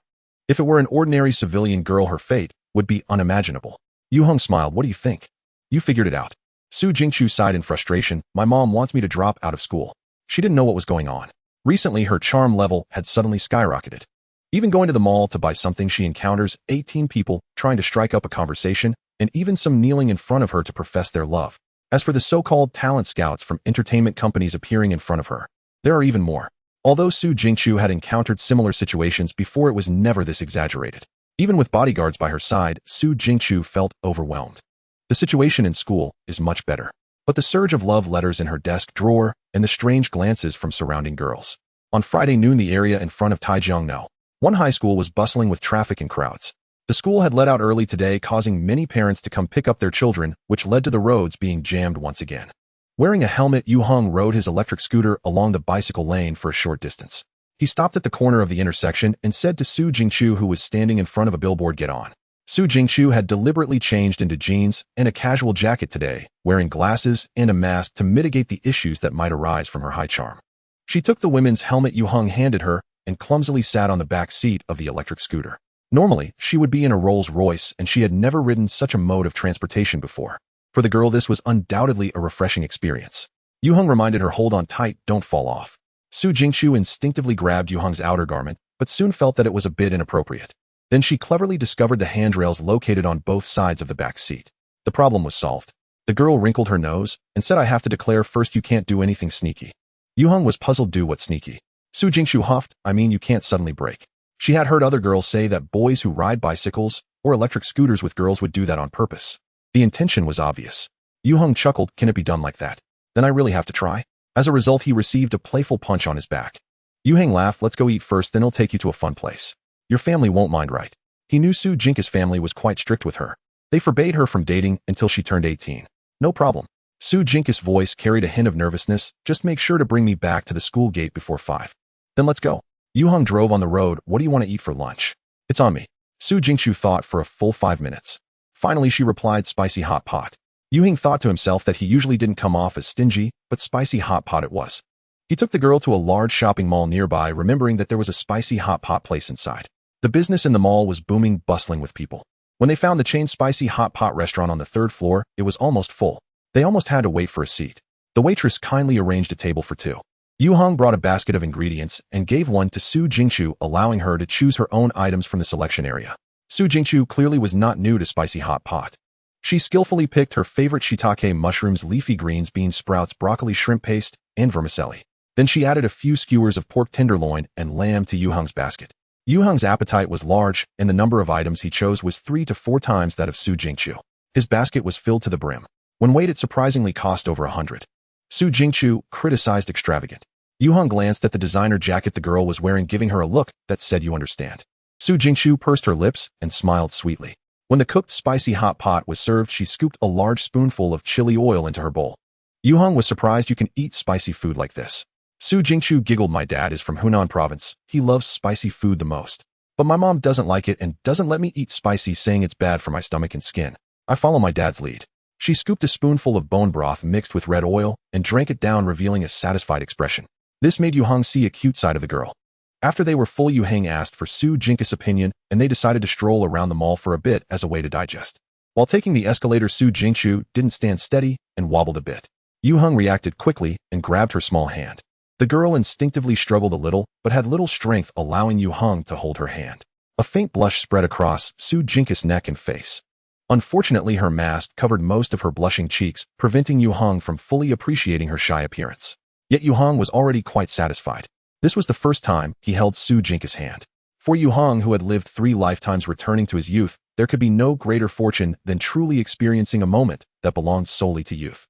If it were an ordinary civilian girl, her fate would be unimaginable. Yue Heng smiled. "What do you think?" "You figured it out." Su Jingqiu sighed in frustration. "My mom wants me to drop out of school." She didn't know what was going on. Recently, her charm level had suddenly skyrocketed. Even going to the mall to buy something, she encounters 18 people trying to strike up a conversation, and even some kneeling in front of her to profess their love. As for the so-called talent scouts from entertainment companies appearing in front of her, there are even more. Although Su Jingqiu had encountered similar situations before, it was never this exaggerated. Even with bodyguards by her side, Su Jingqiu felt overwhelmed. The situation in school is much better, but the surge of love letters in her desk drawer and the strange glances from surrounding girls. On Friday noon, the area in front of Taijiang one high school was bustling with traffic and crowds. The school had let out early today, causing many parents to come pick up their children, which led to the roads being jammed once again. Wearing a helmet, Yue Heng rode his electric scooter along the bicycle lane for a short distance. He stopped at the corner of the intersection and said to Su Jingqiu, who was standing in front of a billboard, "Get on." Su Jingqiu had deliberately changed into jeans and a casual jacket today, wearing glasses and a mask to mitigate the issues that might arise from her high charm. She took the women's helmet Yue Heng handed her and clumsily sat on the back seat of the electric scooter. Normally, she would be in a Rolls Royce, and she had never ridden such a mode of transportation before. For the girl, this was undoubtedly a refreshing experience. Yue Heng reminded her, "Hold on tight, don't fall off." Su Jingqiu instinctively grabbed Yue Heng's outer garment, but soon felt that it was a bit inappropriate. Then she cleverly discovered the handrails located on both sides of the back seat. The problem was solved. The girl wrinkled her nose and said, "I have to declare first, you can't do anything sneaky." Yue Heng was puzzled. "Do what sneaky?" Su Jingqiu huffed. "I mean, you can't suddenly brake." She had heard other girls say that boys who ride bicycles or electric scooters with girls would do that on purpose. The intention was obvious. Yue Heng chuckled. "Can it be done like that? Then I really have to try?" As a result, he received a playful punch on his back. Yue Heng laughed. "Let's go eat first, then I'll take you to a fun place. Your family won't mind, right?" He knew Su Jingqiu's family was quite strict with her. They forbade her from dating until she turned 18. "No problem." Su Jingqiu's voice carried a hint of nervousness. "Just make sure to bring me back to the school gate before 5. Then let's go." Yue Heng drove on the road. "What do you want to eat for lunch?" "It's on me." Su Jingqiu thought for a full 5 minutes. Finally, she replied, "Spicy hot pot." Yue Heng thought to himself that he usually didn't come off as stingy, but spicy hot pot it was. He took the girl to a large shopping mall nearby, remembering that there was a spicy hot pot place inside. The business in the mall was booming, bustling with people. When they found the chain spicy hot pot restaurant on the 3rd floor, it was almost full. They almost had to wait for a seat. The waitress kindly arranged a table for 2. Yue Heng brought a basket of ingredients and gave one to Su Jingqiu, allowing her to choose her own items from the selection area. Su Jingqiu clearly was not new to spicy hot pot. She skillfully picked her favorite shiitake mushrooms, leafy greens, bean sprouts, broccoli, shrimp paste, and vermicelli. Then she added a few skewers of pork tenderloin and lamb to Yue Heng's basket. Yue Heng's appetite was large, and the number of items he chose was 3 to 4 times that of Su Jingqiu. His basket was filled to the brim. When weighed, it surprisingly cost over 100. Su Jingqiu criticized extravagant. Yue Heng glanced at the designer jacket the girl was wearing, giving her a look that said you understand. Su Jingqiu pursed her lips and smiled sweetly. When the cooked spicy hot pot was served, she scooped a large spoonful of chili oil into her bowl. Yue Heng was surprised you can eat spicy food like this. Su Jingqiu giggled. My dad is from Hunan province. He loves spicy food the most. But my mom doesn't like it and doesn't let me eat spicy, saying it's bad for my stomach and skin. I follow my dad's lead. She scooped a spoonful of bone broth mixed with red oil and drank it down, revealing a satisfied expression. This made Yue Heng see a cute side of the girl. After they were full, Yue Heng asked for Su Jingqiu's opinion, and they decided to stroll around the mall for a bit as a way to digest. While taking the escalator, Su Jingqiu didn't stand steady and wobbled a bit. Yue Heng reacted quickly and grabbed her small hand. The girl instinctively struggled a little, but had little strength, allowing Yue Heng to hold her hand. A faint blush spread across Su Jingqiu's neck and face. Unfortunately, her mask covered most of her blushing cheeks, preventing Yue Heng from fully appreciating her shy appearance. Yet Yue Heng was already quite satisfied. This was the first time he held Su Jingqiu's hand. For Yue Heng, who had lived 3 lifetimes returning to his youth, there could be no greater fortune than truly experiencing a moment that belonged solely to youth.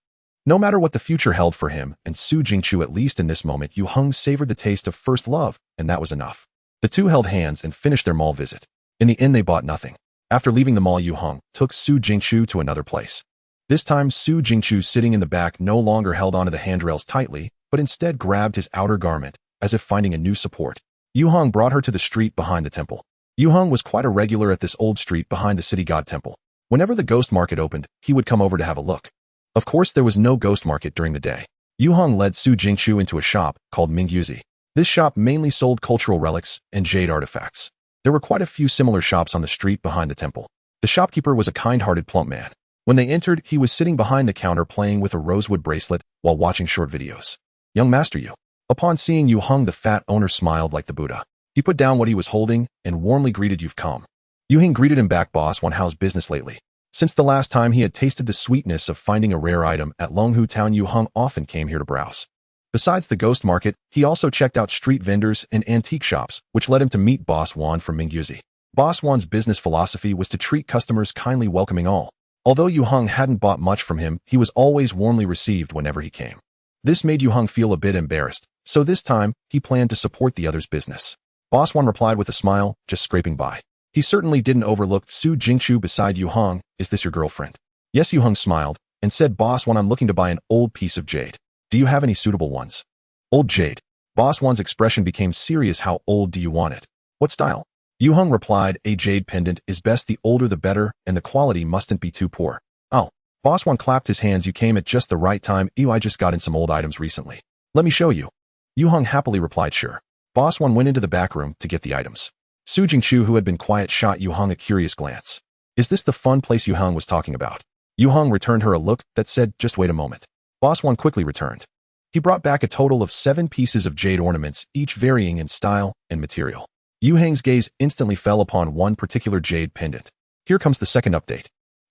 No matter what the future held for him and Su Jingqiu, at least in this moment, Yue Heng savored the taste of first love, and that was enough. The two held hands and finished their mall visit. In the end, they bought nothing. After leaving the mall, Yue Heng took Su Jingqiu to another place. This time, Su Jingqiu, sitting in the back, no longer held onto the handrails tightly, but instead grabbed his outer garment, as if finding a new support. Yue Heng brought her to the street behind the temple. Yue Heng was quite a regular at this old street behind the city god temple. Whenever the ghost market opened, he would come over to have a look. Of course, there was no ghost market during the day. Yue Heng led Su Jingqiu into a shop called Mingyuzi. This shop mainly sold cultural relics and jade artifacts. There were quite a few similar shops on the street behind the temple. The shopkeeper was a kind-hearted plump man. When they entered, he was sitting behind the counter playing with a rosewood bracelet while watching short videos. Young master Yue. Upon seeing Yue Heng, the fat owner smiled like the Buddha. He put down what he was holding and warmly greeted, "You've come." Yue Heng greeted him back. "Boss Wan, how's business lately?" Since the last time he had tasted the sweetness of finding a rare item at Longhu Town, Yue Heng often came here to browse. Besides the ghost market, he also checked out street vendors and antique shops, which led him to meet Boss Wan from Mingyuzi. Boss Wan's business philosophy was to treat customers kindly, welcoming all. Although Yue Heng hadn't bought much from him, he was always warmly received whenever he came. This made Yue Heng feel a bit embarrassed, so this time, he planned to support the other's business. Boss Wan replied with a smile, just scraping by. He certainly didn't overlook Su Jingqiu beside Yue Heng. "Is this your girlfriend?" Yes, Yue Heng smiled, and said, "Boss Wan, I'm looking to buy an old piece of jade. Do you have any suitable ones?" "Old jade." Boss Wan's expression became serious. "How old do you want it? What style?" Yue Heng replied, "A jade pendant is best, the older the better, and the quality mustn't be too poor." "Oh." Boss Wan clapped his hands. "You came at just the right time. I just got in some old items recently. Let me show you." Yue Heng happily replied, "Sure." Boss Wan went into the back room to get the items. Su Jingqiu, who had been quiet, shot Yue Heng a curious glance. "Is this the fun place Yue Heng was talking about?" Yue Heng returned her a look that said, "Just wait a moment." Boss Wan quickly returned. He brought back a total of 7 pieces of jade ornaments, each varying in style and material. Yue Heng's gaze instantly fell upon one particular jade pendant. Here comes the second update.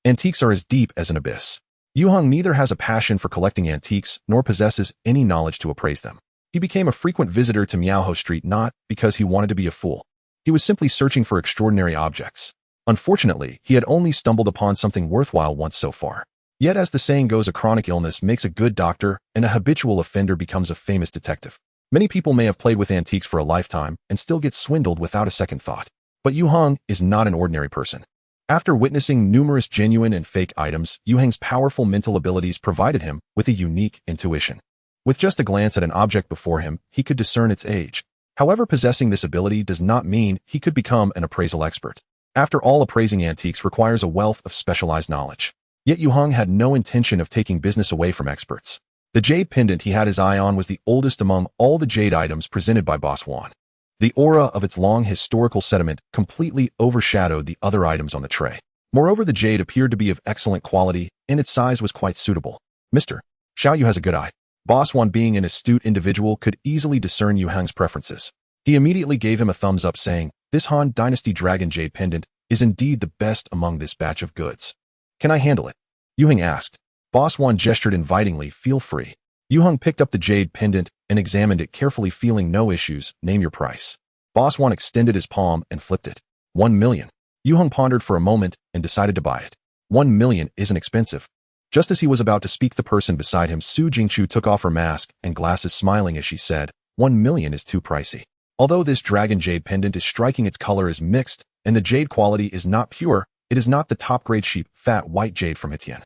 Antiques are as deep as an abyss. Yue Heng neither has a passion for collecting antiques nor possesses any knowledge to appraise them. He became a frequent visitor to Miaoho Street not because he wanted to be a fool. He was simply searching for extraordinary objects. Unfortunately, he had only stumbled upon something worthwhile once so far. Yet as the saying goes, a chronic illness makes a good doctor, and a habitual offender becomes a famous detective. Many people may have played with antiques for a lifetime and still get swindled without a second thought. But Yue Heng is not an ordinary person. After witnessing numerous genuine and fake items, Yue Heng's powerful mental abilities provided him with a unique intuition. With just a glance at an object before him, he could discern its age. However, possessing this ability does not mean he could become an appraisal expert. After all, appraising antiques requires a wealth of specialized knowledge. Yet Yue Heng had no intention of taking business away from experts. The jade pendant he had his eye on was the oldest among all the jade items presented by Boss Wan. The aura of its long historical sediment completely overshadowed the other items on the tray. Moreover, the jade appeared to be of excellent quality, and its size was quite suitable. "Mr. Xiaoyu has a good eye." Boss Wan, being an astute individual, could easily discern Yue Heng's preferences. He immediately gave him a thumbs up, saying, "This Han Dynasty Dragon Jade Pendant is indeed the best among this batch of goods. Can I handle it?" Yue Heng asked. Boss Wan gestured invitingly, "Feel free." Yue Heng picked up the jade pendant and examined it carefully, feeling no issues. "Name your price." Boss 1 extended his palm and flipped it. 1 million. Yue Heng pondered for a moment and decided to buy it. 1 million isn't expensive. Just as he was about to speak, the person beside him, Su Jingchu, took off her mask and glasses, smiling as she said, 1 million is too pricey. Although this dragon jade pendant is striking, its color is mixed, and the jade quality is not pure, it is not the top-grade cheap, fat white jade from Etienne.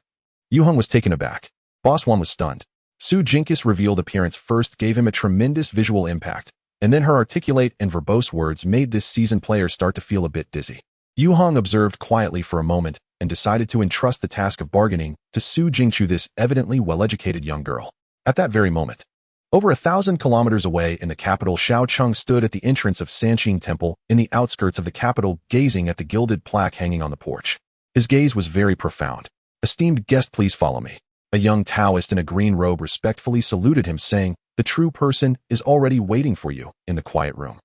Yue Heng was taken aback. Boss 1 was stunned. Su Jingchu's revealed appearance first gave him a tremendous visual impact, and then her articulate and verbose words made this seasoned player start to feel a bit dizzy. Yue Heng observed quietly for a moment and decided to entrust the task of bargaining to Su Jingchu, this evidently well-educated young girl. At that very moment, over 1,000 kilometers away in the capital, Xiaocheng stood at the entrance of Sanqing Temple in the outskirts of the capital, gazing at the gilded plaque hanging on the porch. His gaze was very profound. "Esteemed guest, please follow me." A young Taoist in a green robe respectfully saluted him, saying, "The true person is already waiting for you in the quiet room."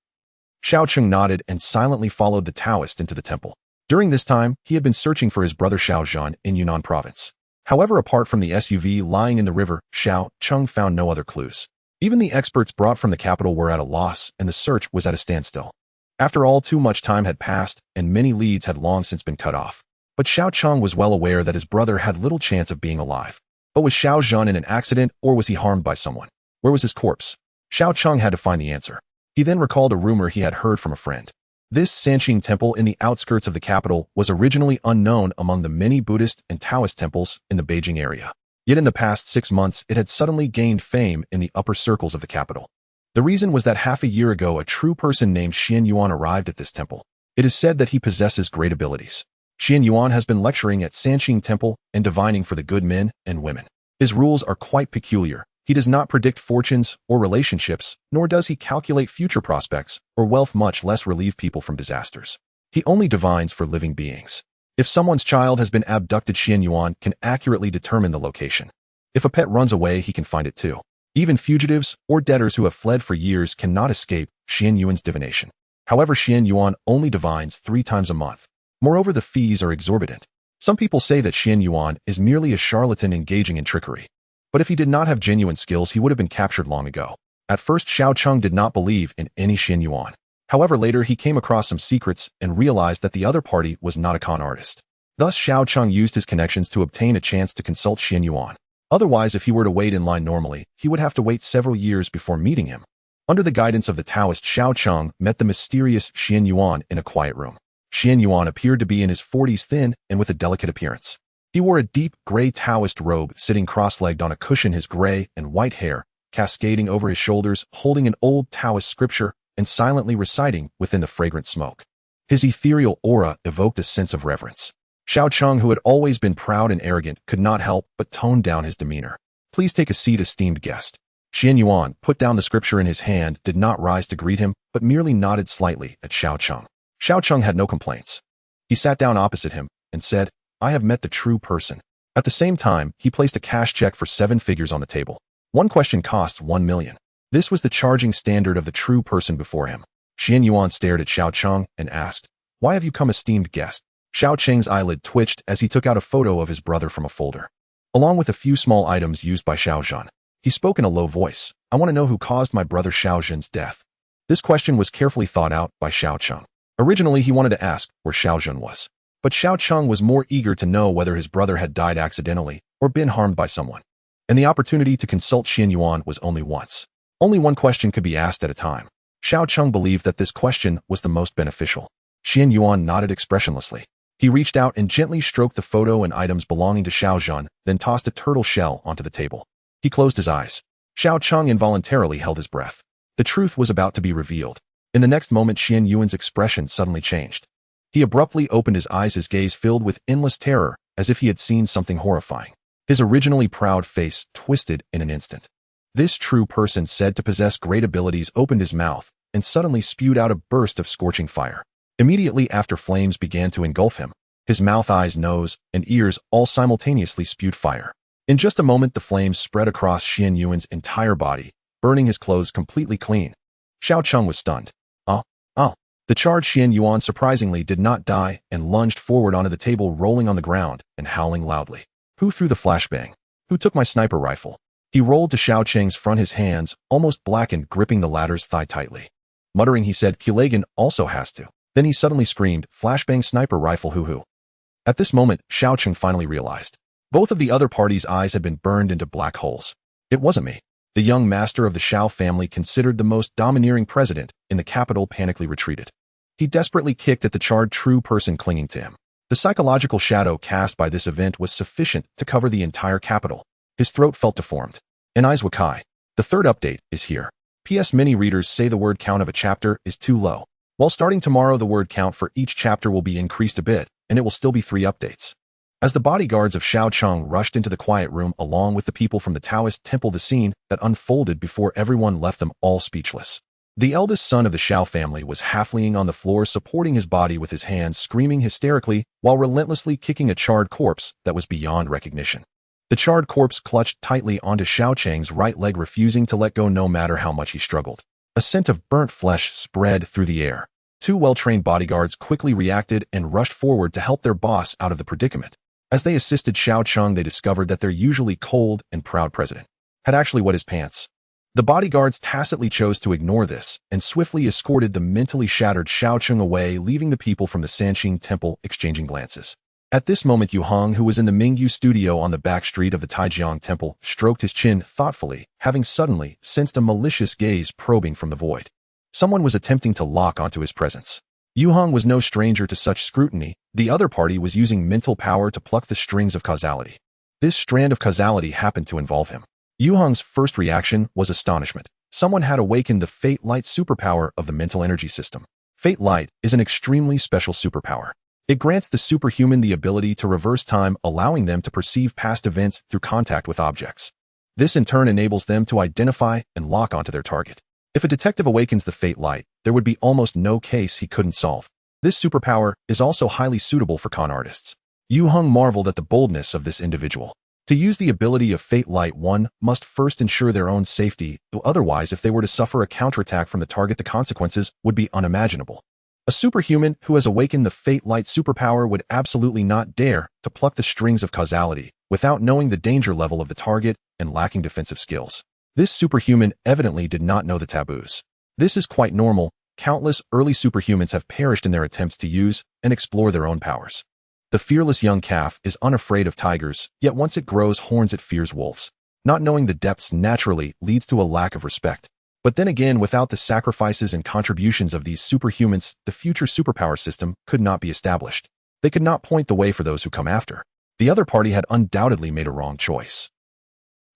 Xiaocheng nodded and silently followed the Taoist into the temple. During this time, he had been searching for his brother Xiaozhan in Yunnan province. However, apart from the SUV lying in the river, Xiaocheng found no other clues. Even the experts brought from the capital were at a loss, and the search was at a standstill. After all, too much time had passed, and many leads had long since been cut off. But Xiaocheng was well aware that his brother had little chance of being alive. But was Xiaozhan in an accident, or was he harmed by someone? Where was his corpse? Xiaocheng had to find the answer. He then recalled a rumor he had heard from a friend. This Sanqing Temple in the outskirts of the capital was originally unknown among the many Buddhist and Taoist temples in the Beijing area. Yet in the past 6 months, it had suddenly gained fame in the upper circles of the capital. The reason was that half a year ago, a true person named Xian Yuan arrived at this temple. It is said that he possesses great abilities. Xian Yuan has been lecturing at Sanqing Temple and divining for the good men and women. His rules are quite peculiar. He does not predict fortunes or relationships, nor does he calculate future prospects or wealth, much less relieve people from disasters. He only divines for living beings. If someone's child has been abducted, Xian Yuan can accurately determine the location. If a pet runs away, he can find it too. Even fugitives or debtors who have fled for years cannot escape Xian Yuan's divination. However, Xian Yuan only divines 3 times a month. Moreover, the fees are exorbitant. Some people say that Xian Yuan is merely a charlatan engaging in trickery. But if he did not have genuine skills, he would have been captured long ago. At first, Xiaocheng did not believe in any Xian Yuan. However, later he came across some secrets and realized that the other party was not a con artist. Thus, Xiaocheng used his connections to obtain a chance to consult Xian Yuan. Otherwise, if he were to wait in line normally, he would have to wait several years before meeting him. Under the guidance of the Taoist, Xiaocheng met the mysterious Xian Yuan in a quiet room. Xian Yuan appeared to be in his 40s, thin and with a delicate appearance. He wore a deep gray Taoist robe, sitting cross-legged on a cushion, his gray and white hair cascading over his shoulders, holding an old Taoist scripture and silently reciting within the fragrant smoke. His ethereal aura evoked a sense of reverence. Xiaocheng, who had always been proud and arrogant, could not help but tone down his demeanor. "Please take a seat, esteemed guest." Xian Yuan put down the scripture in his hand, did not rise to greet him, but merely nodded slightly at Xiaocheng. Xiaocheng had no complaints. He sat down opposite him and said, "I have met the true person." At the same time, he placed a cash check for 7 figures on the table. One question costs 1 million. This was the charging standard of the true person before him. Xian Yuan stared at Xiaocheng and asked, "Why have you come, esteemed guest?" Xiaocheng's eyelid twitched as he took out a photo of his brother from a folder, along with a few small items used by Xiaozhan. He spoke in a low voice, "I want to know who caused my brother Xiaozhan's death." This question was carefully thought out by Xiaocheng. Originally, he wanted to ask where Xiaozhan was. But Xiaocheng was more eager to know whether his brother had died accidentally or been harmed by someone. And the opportunity to consult Xian Yuan was only once. Only one question could be asked at a time. Xiaocheng believed that this question was the most beneficial. Xian Yuan nodded expressionlessly. He reached out and gently stroked the photo and items belonging to Xiaozhan, then tossed a turtle shell onto the table. He closed his eyes. Xiaocheng involuntarily held his breath. The truth was about to be revealed. In the next moment, Xian Yuan's expression suddenly changed. He abruptly opened his eyes, his gaze filled with endless terror, as if he had seen something horrifying. His originally proud face twisted in an instant. This true person, said to possess great abilities, opened his mouth and suddenly spewed out a burst of scorching fire. Immediately after, flames began to engulf him. His mouth, eyes, nose, and ears all simultaneously spewed fire. In just a moment, the flames spread across Xian Yuan's entire body, burning his clothes completely clean. Xiaocheng was stunned. Oh. The charged Xian Yuan surprisingly did not die and lunged forward onto the table, rolling on the ground and howling loudly. "Who threw the flashbang? Who took my sniper rifle?" He rolled to Xiaocheng's front, his hands almost blackened, gripping the latter's thigh tightly. Muttering, he said, Kulagan also has to. Then he suddenly screamed, flashbang sniper rifle hoo-hoo. At this moment, Xiao Cheng finally realized. Both of the other party's eyes had been burned into black holes. It wasn't me. The young master of the Xiao family, considered the most domineering president in the capital, panically retreated. He desperately kicked at the charred true person clinging to him. The psychological shadow cast by this event was sufficient to cover the entire capital. His throat felt deformed. And eyes were kai. The third update is here. P.S. Many readers say the word count of a chapter is too low. While starting tomorrow, the word count for each chapter will be increased a bit, and it will still be 3 updates. As the bodyguards of Xiao Cheng rushed into the quiet room along with the people from the Taoist temple, the scene that unfolded before everyone left them all speechless. The eldest son of the Xiao family was half-leaning on the floor, supporting his body with his hands, screaming hysterically while relentlessly kicking a charred corpse that was beyond recognition. The charred corpse clutched tightly onto Xiao Cheng's right leg, refusing to let go no matter how much he struggled. A scent of burnt flesh spread through the air. 2 well-trained bodyguards quickly reacted and rushed forward to help their boss out of the predicament. As they assisted Xiao Cheng, they discovered that their usually cold and proud president had actually wet his pants. The bodyguards tacitly chose to ignore this and swiftly escorted the mentally shattered Xiao Cheng away, leaving the people from the Sanqing temple exchanging glances. At this moment, Yue Heng, who was in the Mingyu studio on the back street of the Taijiang temple, stroked his chin thoughtfully, having suddenly sensed a malicious gaze probing from the void. Someone was attempting to lock onto his presence. Yue Heng was no stranger to such scrutiny. The other party was using mental power to pluck the strings of causality. This strand of causality happened to involve him. Yue Heng's first reaction was astonishment. Someone had awakened the Fate Light superpower of the mental energy system. Fate Light is an extremely special superpower. It grants the superhuman the ability to reverse time, allowing them to perceive past events through contact with objects. This in turn enables them to identify and lock onto their target. If a detective awakens the Fate Light, there would be almost no case he couldn't solve. This superpower is also highly suitable for con artists. Yue Heng marveled at the boldness of this individual. To use the ability of Fate Light, one must first ensure their own safety, otherwise if they were to suffer a counterattack from the target, the consequences would be unimaginable. A superhuman who has awakened the Fate Light superpower would absolutely not dare to pluck the strings of causality without knowing the danger level of the target and lacking defensive skills. This superhuman evidently did not know the taboos. This is quite normal. Countless early superhumans have perished in their attempts to use and explore their own powers. The fearless young calf is unafraid of tigers, yet once it grows horns it fears wolves. Not knowing the depths naturally leads to a lack of respect. But then again, without the sacrifices and contributions of these superhumans, the future superpower system could not be established. They could not point the way for those who come after. The other party had undoubtedly made a wrong choice.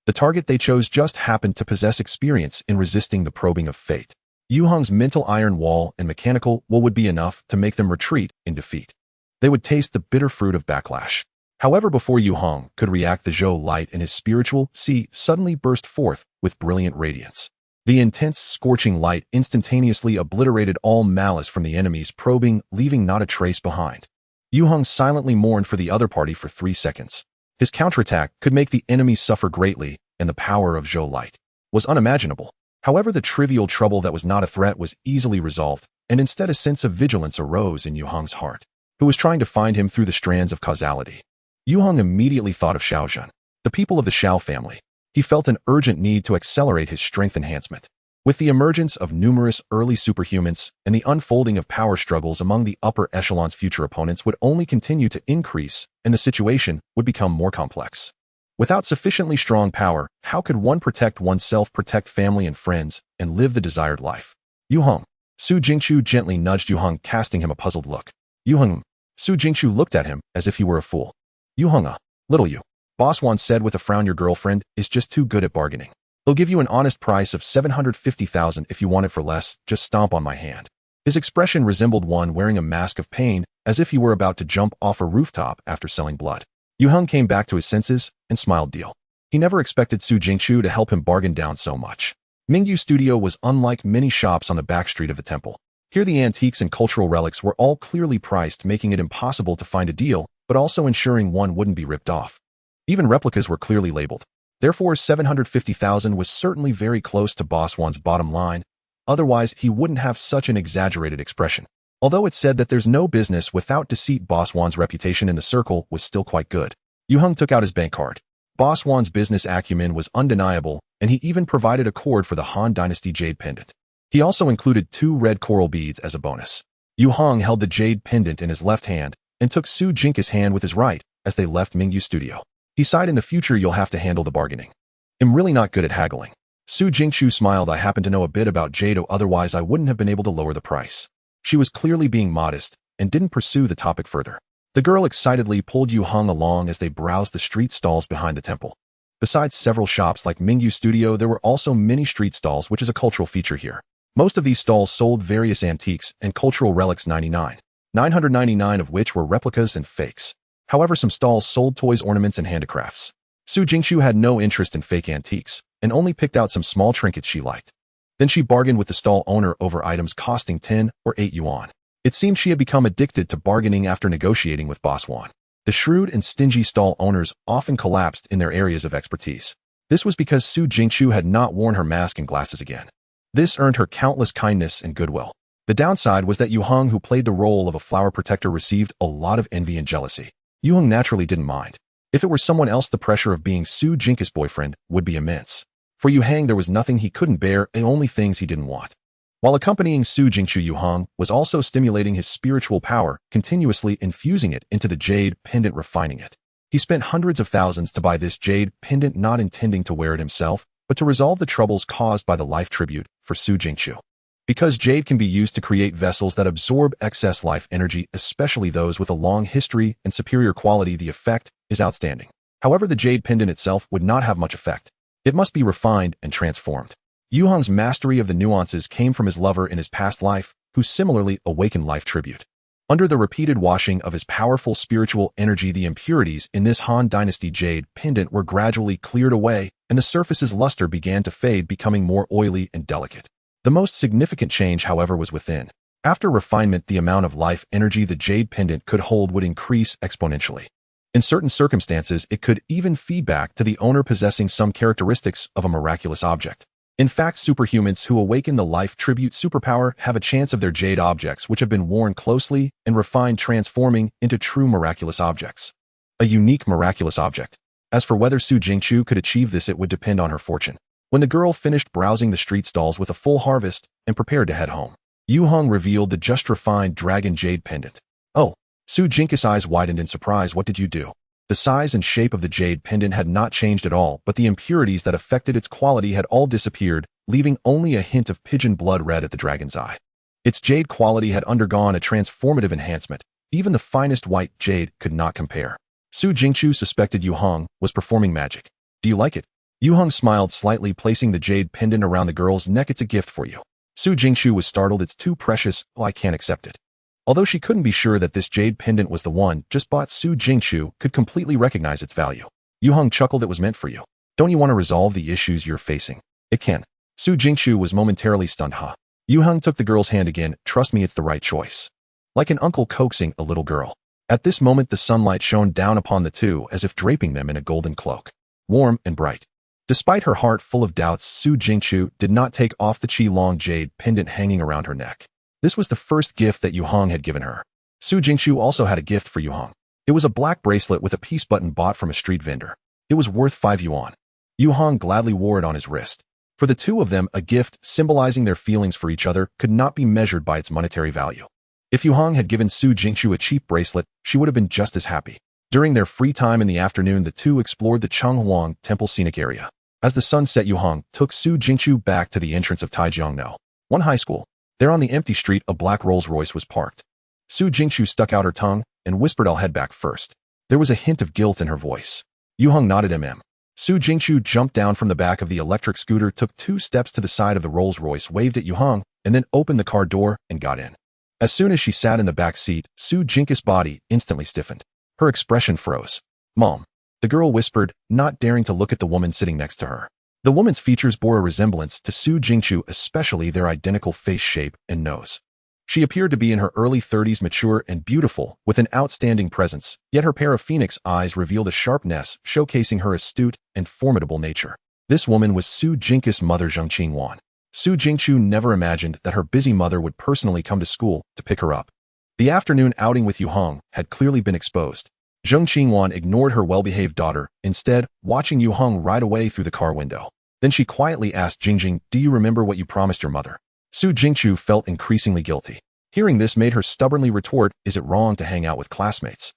The target they chose just happened to possess experience in resisting the probing of fate. Yue Heng's mental iron wall and mechanical will would be enough to make them retreat in defeat. They would taste the bitter fruit of backlash. However, before Yue Heng could react, the Zhou light in his spiritual sea suddenly burst forth with brilliant radiance. The intense, scorching light instantaneously obliterated all malice from the enemy's probing, leaving not a trace behind. Yue Heng silently mourned for the other party for 3 seconds. His counterattack could make the enemy suffer greatly, and the power of Zhou light was unimaginable. However, the trivial trouble that was not a threat was easily resolved, and instead a sense of vigilance arose in Yue Heng's heart, who was trying to find him through the strands of causality. Yue Heng immediately thought of Xiaozhen, the people of the Xiao family. He felt an urgent need to accelerate his strength enhancement. With the emergence of numerous early superhumans and the unfolding of power struggles among the upper echelons, future opponents would only continue to increase, and the situation would become more complex. Without sufficiently strong power, how could one protect oneself, protect family and friends, and live the desired life? Yue Heng. Su Jingqiu gently nudged Yue Heng, casting him a puzzled look. Yue Heng. Su Jingqiu looked at him as if he were a fool. Yue Heng, little you. Boss Wan said with a frown, your girlfriend is just too good at bargaining. They'll give you an honest price of 750,000 if you want it for less, just stomp on my hand. His expression resembled one wearing a mask of pain, as if he were about to jump off a rooftop after selling blood. Yue Heng came back to his senses and smiled. Deal. He never expected Su Jingqiu to help him bargain down so much. Mingyu Studio was unlike many shops on the back street of the temple. Here the antiques and cultural relics were all clearly priced, making it impossible to find a deal, but also ensuring one wouldn't be ripped off. Even replicas were clearly labeled. Therefore, 750,000 was certainly very close to Boss Wan's bottom line. Otherwise, he wouldn't have such an exaggerated expression. Although it said that there's no business without deceit, Boss Wan's reputation in the circle was still quite good. Yue Heng took out his bank card. Boss Wan's business acumen was undeniable, and he even provided a cord for the Han Dynasty jade pendant. He also included 2 red coral beads as a bonus. Yue Heng held the jade pendant in his left hand and took Su Jinka's hand with his right as they left Mingyu's studio. He sighed, in the future you'll have to handle the bargaining. I'm really not good at haggling. Su Jingqiu smiled. I happen to know a bit about jade, otherwise I wouldn't have been able to lower the price. She was clearly being modest and didn't pursue the topic further. The girl excitedly pulled Yue Heng along as they browsed the street stalls behind the temple. Besides several shops like Mingyu's studio, there were also many street stalls, which is a cultural feature here. Most of these stalls sold various antiques and cultural relics, 999 of which were replicas and fakes. However, some stalls sold toys, ornaments, and handicrafts. Su Jingqiu had no interest in fake antiques and only picked out some small trinkets she liked. Then she bargained with the stall owner over items costing 10 or 8 yuan. It seemed she had become addicted to bargaining after negotiating with Boss Wan. The shrewd and stingy stall owners often collapsed in their areas of expertise. This was because Su Jingqiu had not worn her mask and glasses again. This earned her countless kindness and goodwill. The downside was that Yue Heng, who played the role of a flower protector, received a lot of envy and jealousy. Yue Heng naturally didn't mind. If it were someone else, the pressure of being Su Jinka's boyfriend would be immense. For Yue Heng, there was nothing he couldn't bear and only things he didn't want. While accompanying Su Jingqiu, Yue Heng was also stimulating his spiritual power, continuously infusing it into the jade pendant, refining it. He spent hundreds of thousands to buy this jade pendant, not intending to wear it himself, but to resolve the troubles caused by the life tribute for Su Jingqiu. Because jade can be used to create vessels that absorb excess life energy, especially those with a long history and superior quality, the effect is outstanding. However, the jade pendant itself would not have much effect. It must be refined and transformed. Yue Heng's mastery of the nuances came from his lover in his past life, who similarly awakened life tribute. Under the repeated washing of his powerful spiritual energy, the impurities in this Han Dynasty jade pendant were gradually cleared away, and the surface's luster began to fade, becoming more oily and delicate. The most significant change, however, was within. After refinement, the amount of life energy the jade pendant could hold would increase exponentially. In certain circumstances, it could even feed back to the owner, possessing some characteristics of a miraculous object. In fact, superhumans who awaken the life tribute superpower have a chance of their jade objects, which have been worn closely and refined, transforming into true miraculous objects. A unique miraculous object. As for whether Su Jingqiu could achieve this, it would depend on her fortune. When the girl finished browsing the street stalls with a full harvest and prepared to head home, Yue Heng revealed the just refined dragon jade pendant. Oh, Su Jingqiu's eyes widened in surprise. What did you do? The size and shape of the jade pendant had not changed at all, but the impurities that affected its quality had all disappeared, leaving only a hint of pigeon blood red at the dragon's eye. Its jade quality had undergone a transformative enhancement. Even the finest white jade could not compare. Su Jingqiu suspected Yue Heng was performing magic. Do you like it? Yue Heng smiled slightly, placing the jade pendant around the girl's neck. It's a gift for you. Su Jingqiu was startled. It's too precious. Oh, I can't accept it. Although she couldn't be sure that this jade pendant was the one just bought, Su Jingqiu could completely recognize its value. Yue Heng chuckled. It was meant for you. Don't you want to resolve the issues you're facing? It can. Su Jingqiu was momentarily stunned. Huh? Yue Heng took the girl's hand again. Trust me, it's the right choice. Like an uncle coaxing a little girl. At this moment, the sunlight shone down upon the two as if draping them in a golden cloak. Warm and bright. Despite her heart full of doubts, Su Jingqiu did not take off the qi-long jade pendant hanging around her neck. This was the first gift that Yue Heng had given her. Su Jingqiu also had a gift for Yue Heng. It was a black bracelet with a peace button bought from a street vendor. It was worth 5 yuan. Yue Heng gladly wore it on his wrist. For the two of them, a gift symbolizing their feelings for each other could not be measured by its monetary value. If Yue Heng had given Su Jingqiu a cheap bracelet, she would have been just as happy. During their free time in the afternoon, the two explored the Chenghuang Temple scenic area. As the sun set, Yue Heng took Su Jingqiu back to the entrance of Taijiangno, one high school. There on the empty street, a black Rolls-Royce was parked. Su Jingqiu stuck out her tongue and whispered, I'll head back first. There was a hint of guilt in her voice. Yue Heng nodded. Su Jingqiu jumped down from the back of the electric scooter, took 2 steps to the side of the Rolls-Royce, waved at Yue Heng, and then opened the car door and got in. As soon as she sat in the back seat, Su Jingqiu's body instantly stiffened. Her expression froze. Mom, the girl whispered, not daring to look at the woman sitting next to her. The woman's features bore a resemblance to Su Jingqiu, especially their identical face shape and nose. She appeared to be in her early 30s, mature and beautiful, with an outstanding presence, yet her pair of phoenix eyes revealed a sharpness, showcasing her astute and formidable nature. This woman was Su Jingqiu's mother, Zheng Qingwan. Su Jingqiu never imagined that her busy mother would personally come to school to pick her up. The afternoon outing with Yue Heng had clearly been exposed. Zheng Qingwan ignored her well-behaved daughter, instead watching Yue Heng ride away through the car window. Then she quietly asked Jingjing, do you remember what you promised your mother? Su Jingchu felt increasingly guilty. Hearing this made her stubbornly retort, is it wrong to hang out with classmates?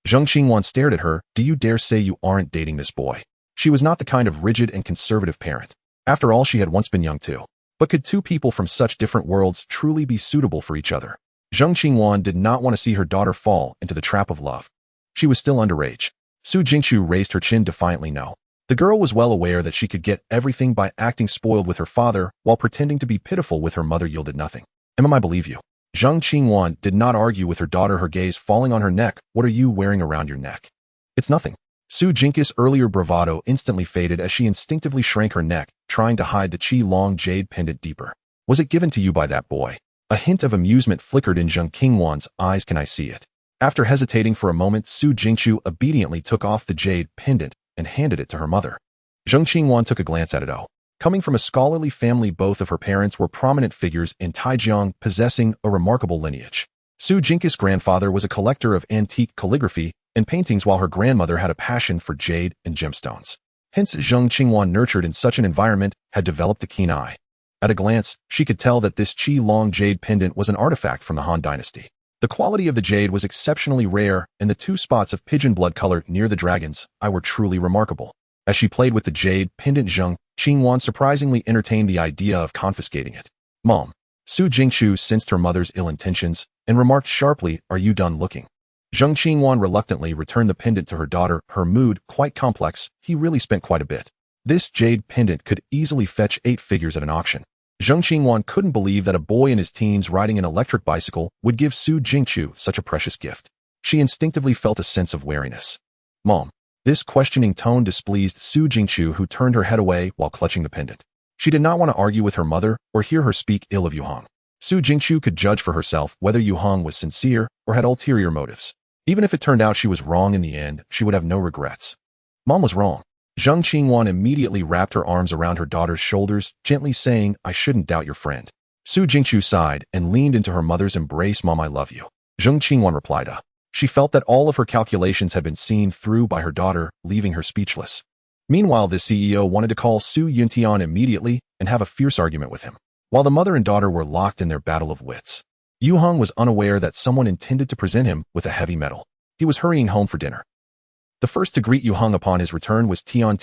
Zheng Qingwan stared at her, do you dare say you aren't dating this boy? She was not the kind of rigid and conservative parent. After all, she had once been young too. But could two people from such different worlds truly be suitable for each other? Zheng Qingwan did not want to see her daughter fall into the trap of love. She was still underage. Su Jingchu raised her chin defiantly no. The girl was well aware that she could get everything by acting spoiled with her father while pretending to be pitiful with her mother yielded nothing. I believe you. Zheng Qingwan did not argue with her daughter, her gaze falling on her neck. What are you wearing around your neck? It's nothing. Su Jing's earlier bravado instantly faded as she instinctively shrank her neck, trying to hide the qi-long jade pendant deeper. Was it given to you by that boy? A hint of amusement flickered in Zheng Qingwan's eyes. Can I see it? After hesitating for a moment, Su Jingchu obediently took off the jade pendant and handed it to her mother. Zheng Qingwan took a glance at it. Oh. Coming from a scholarly family, both of her parents were prominent figures in Taijiang, possessing a remarkable lineage. Su Jing's grandfather was a collector of antique calligraphy and paintings, while her grandmother had a passion for jade and gemstones. Hence, Zheng Qingwan, nurtured in such an environment, had developed a keen eye. At a glance, she could tell that this qi-long jade pendant was an artifact from the Han Dynasty. The quality of the jade was exceptionally rare, and the 2 spots of pigeon blood color near the dragon's eye were truly remarkable. As she played with the jade pendant, Zheng Qingwan surprisingly entertained the idea of confiscating it. Mom. Su Jingchu sensed her mother's ill intentions and remarked sharply, are you done looking? Zheng Qingwan reluctantly returned the pendant to her daughter, her mood quite complex. He really spent quite a bit. This jade pendant could easily fetch 8 figures at an auction. Zheng Qingwan couldn't believe that a boy in his teens riding an electric bicycle would give Su Jingchu such a precious gift. She instinctively felt a sense of wariness. Mom. This questioning tone displeased Su Jingchu, who turned her head away while clutching the pendant. She did not want to argue with her mother or hear her speak ill of Yue Heng. Su Jingchu could judge for herself whether Yue Heng was sincere or had ulterior motives. Even if it turned out she was wrong in the end, she would have no regrets. Mom was wrong. Zheng Qingwan immediately wrapped her arms around her daughter's shoulders, gently saying, I shouldn't doubt your friend. Su Jingchu sighed and leaned into her mother's embrace. Mom, I love you. Zheng Qingwan replied. She felt that all of her calculations had been seen through by her daughter, leaving her speechless. Meanwhile, the CEO wanted to call Su Yuntian immediately and have a fierce argument with him. While the mother and daughter were locked in their battle of wits, Yue Heng was unaware that someone intended to present him with a heavy medal. He was hurrying home for dinner. The first to greet Yue Heng upon his return was Tian,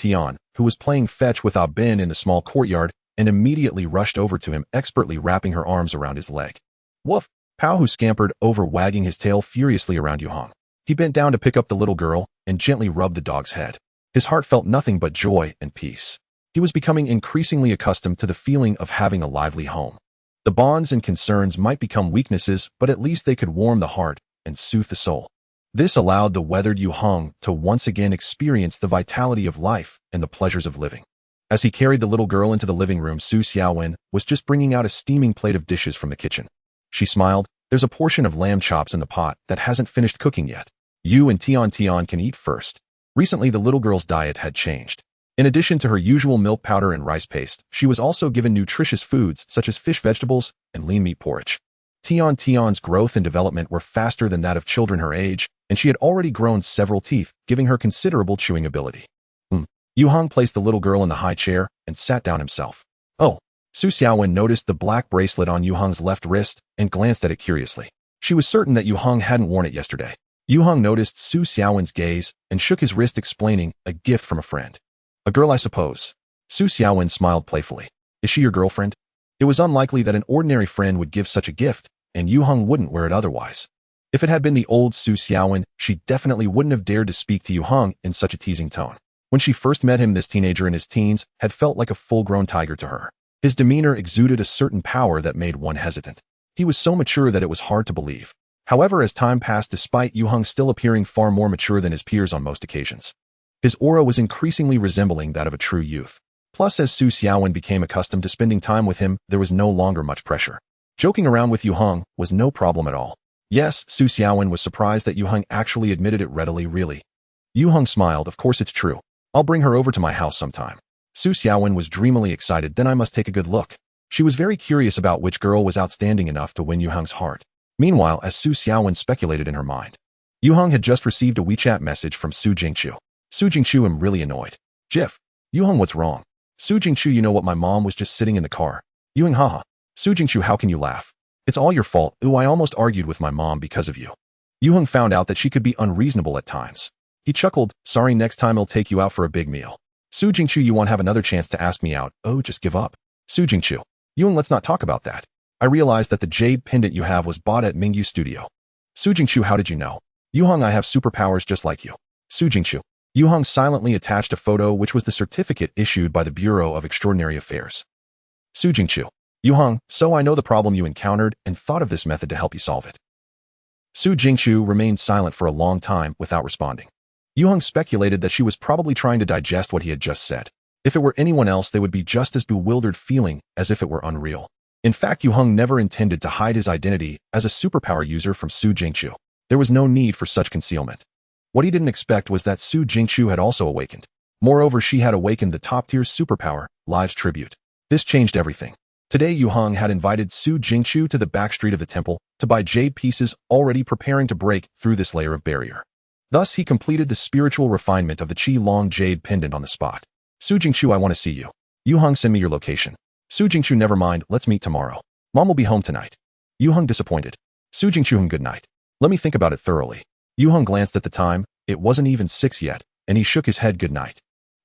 who was playing fetch with Ah Bin in the small courtyard and immediately rushed over to him, expertly wrapping her arms around his leg. Woof! Pao, who scampered over, wagging his tail furiously around Yue Heng. He bent down to pick up the little girl and gently rubbed the dog's head. His heart felt nothing but joy and peace. He was becoming increasingly accustomed to the feeling of having a lively home. The bonds and concerns might become weaknesses, but at least they could warm the heart and soothe the soul. This allowed the weathered Yue Heng to once again experience the vitality of life and the pleasures of living. As he carried the little girl into the living room, Su Xiaowen was just bringing out a steaming plate of dishes from the kitchen. She smiled. There's a portion of lamb chops in the pot that hasn't finished cooking yet. You and Tian can eat first. Recently, the little girl's diet had changed. In addition to her usual milk powder and rice paste, she was also given nutritious foods such as fish, vegetables, and lean meat porridge. Tian's growth and development were faster than that of children her age, and she had already grown several teeth, giving her considerable chewing ability. Yue Heng placed the little girl in the high chair and sat down himself. Oh. Su Xiaowen noticed the black bracelet on Yue Heng's left wrist and glanced at it curiously. She was certain that Yue Heng hadn't worn it yesterday. Yue Heng noticed Su Xiaowen's gaze and shook his wrist, explaining, a gift from a friend. A girl, I suppose. Su Xiaowen smiled playfully. Is she your girlfriend? It was unlikely that an ordinary friend would give such a gift, and Yue Heng wouldn't wear it otherwise. If it had been the old Su Xiaowen, she definitely wouldn't have dared to speak to Yue Heng in such a teasing tone. When she first met him, this teenager in his teens had felt like a full-grown tiger to her. His demeanor exuded a certain power that made one hesitant. He was so mature that it was hard to believe. However, as time passed, despite Yue Heng still appearing far more mature than his peers on most occasions, his aura was increasingly resembling that of a true youth. Plus, as Su Xiaowen became accustomed to spending time with him, there was no longer much pressure. Joking around with Yue Heng was no problem at all. Yes, Su Xiaowen was surprised that Yue Heng actually admitted it readily. Really? Yue Heng smiled. Of course it's true. I'll bring her over to my house sometime. Su Xiaowen was dreamily excited. Then I must take a good look. She was very curious about which girl was outstanding enough to win Yue Heng's heart. Meanwhile, as Su Xiaowen speculated in her mind, Yue Heng had just received a WeChat message from Su Jingchu. Su Jingchu am really annoyed. Jiff. Yue Heng, what's wrong? Su Jingchu, you know what, my mom was just sitting in the car. Yue Heng, haha. Su Jingqiu, how can you laugh? It's all your fault. Ooh, I almost argued with my mom because of you. Yue Heng found out that she could be unreasonable at times. He chuckled, sorry, next time I'll take you out for a big meal. Su Jingqiu, you won't have another chance to ask me out. Oh, just give up. Su Jingqiu. Yue Heng, let's not talk about that. I realized that the jade pendant you have was bought at Mingyu Studio. Su Jingqiu, how did you know? Yue Heng, I have superpowers just like you. Su Jingqiu. Yue Heng silently attached a photo which was the certificate issued by the Bureau of Extraordinary Affairs. Su Jingqiu. Yue Heng, so I know the problem you encountered and thought of this method to help you solve it. Su Jingqiu remained silent for a long time without responding. Yue Heng speculated that she was probably trying to digest what he had just said. If it were anyone else, they would be just as bewildered, feeling as if it were unreal. In fact, Yue Heng never intended to hide his identity as a superpower user from Su Jingqiu. There was no need for such concealment. What he didn't expect was that Su Jingqiu had also awakened. Moreover, she had awakened the top-tier superpower, Live's Tribute. This changed everything. Today, Yue Heng had invited Su Jingqiu to the back street of the temple to buy jade pieces, already preparing to break through this layer of barrier. Thus, he completed the spiritual refinement of the Qi Long jade pendant on the spot. Su Jingqiu, I want to see you. Yue Heng, send me your location. Su Jingqiu, never mind, let's meet tomorrow. Mom will be home tonight. Yue Heng, disappointed. Su Jingqiu, good night. Let me think about it thoroughly. Yue Heng glanced at the time. It wasn't even 6 yet, and he shook his head good night.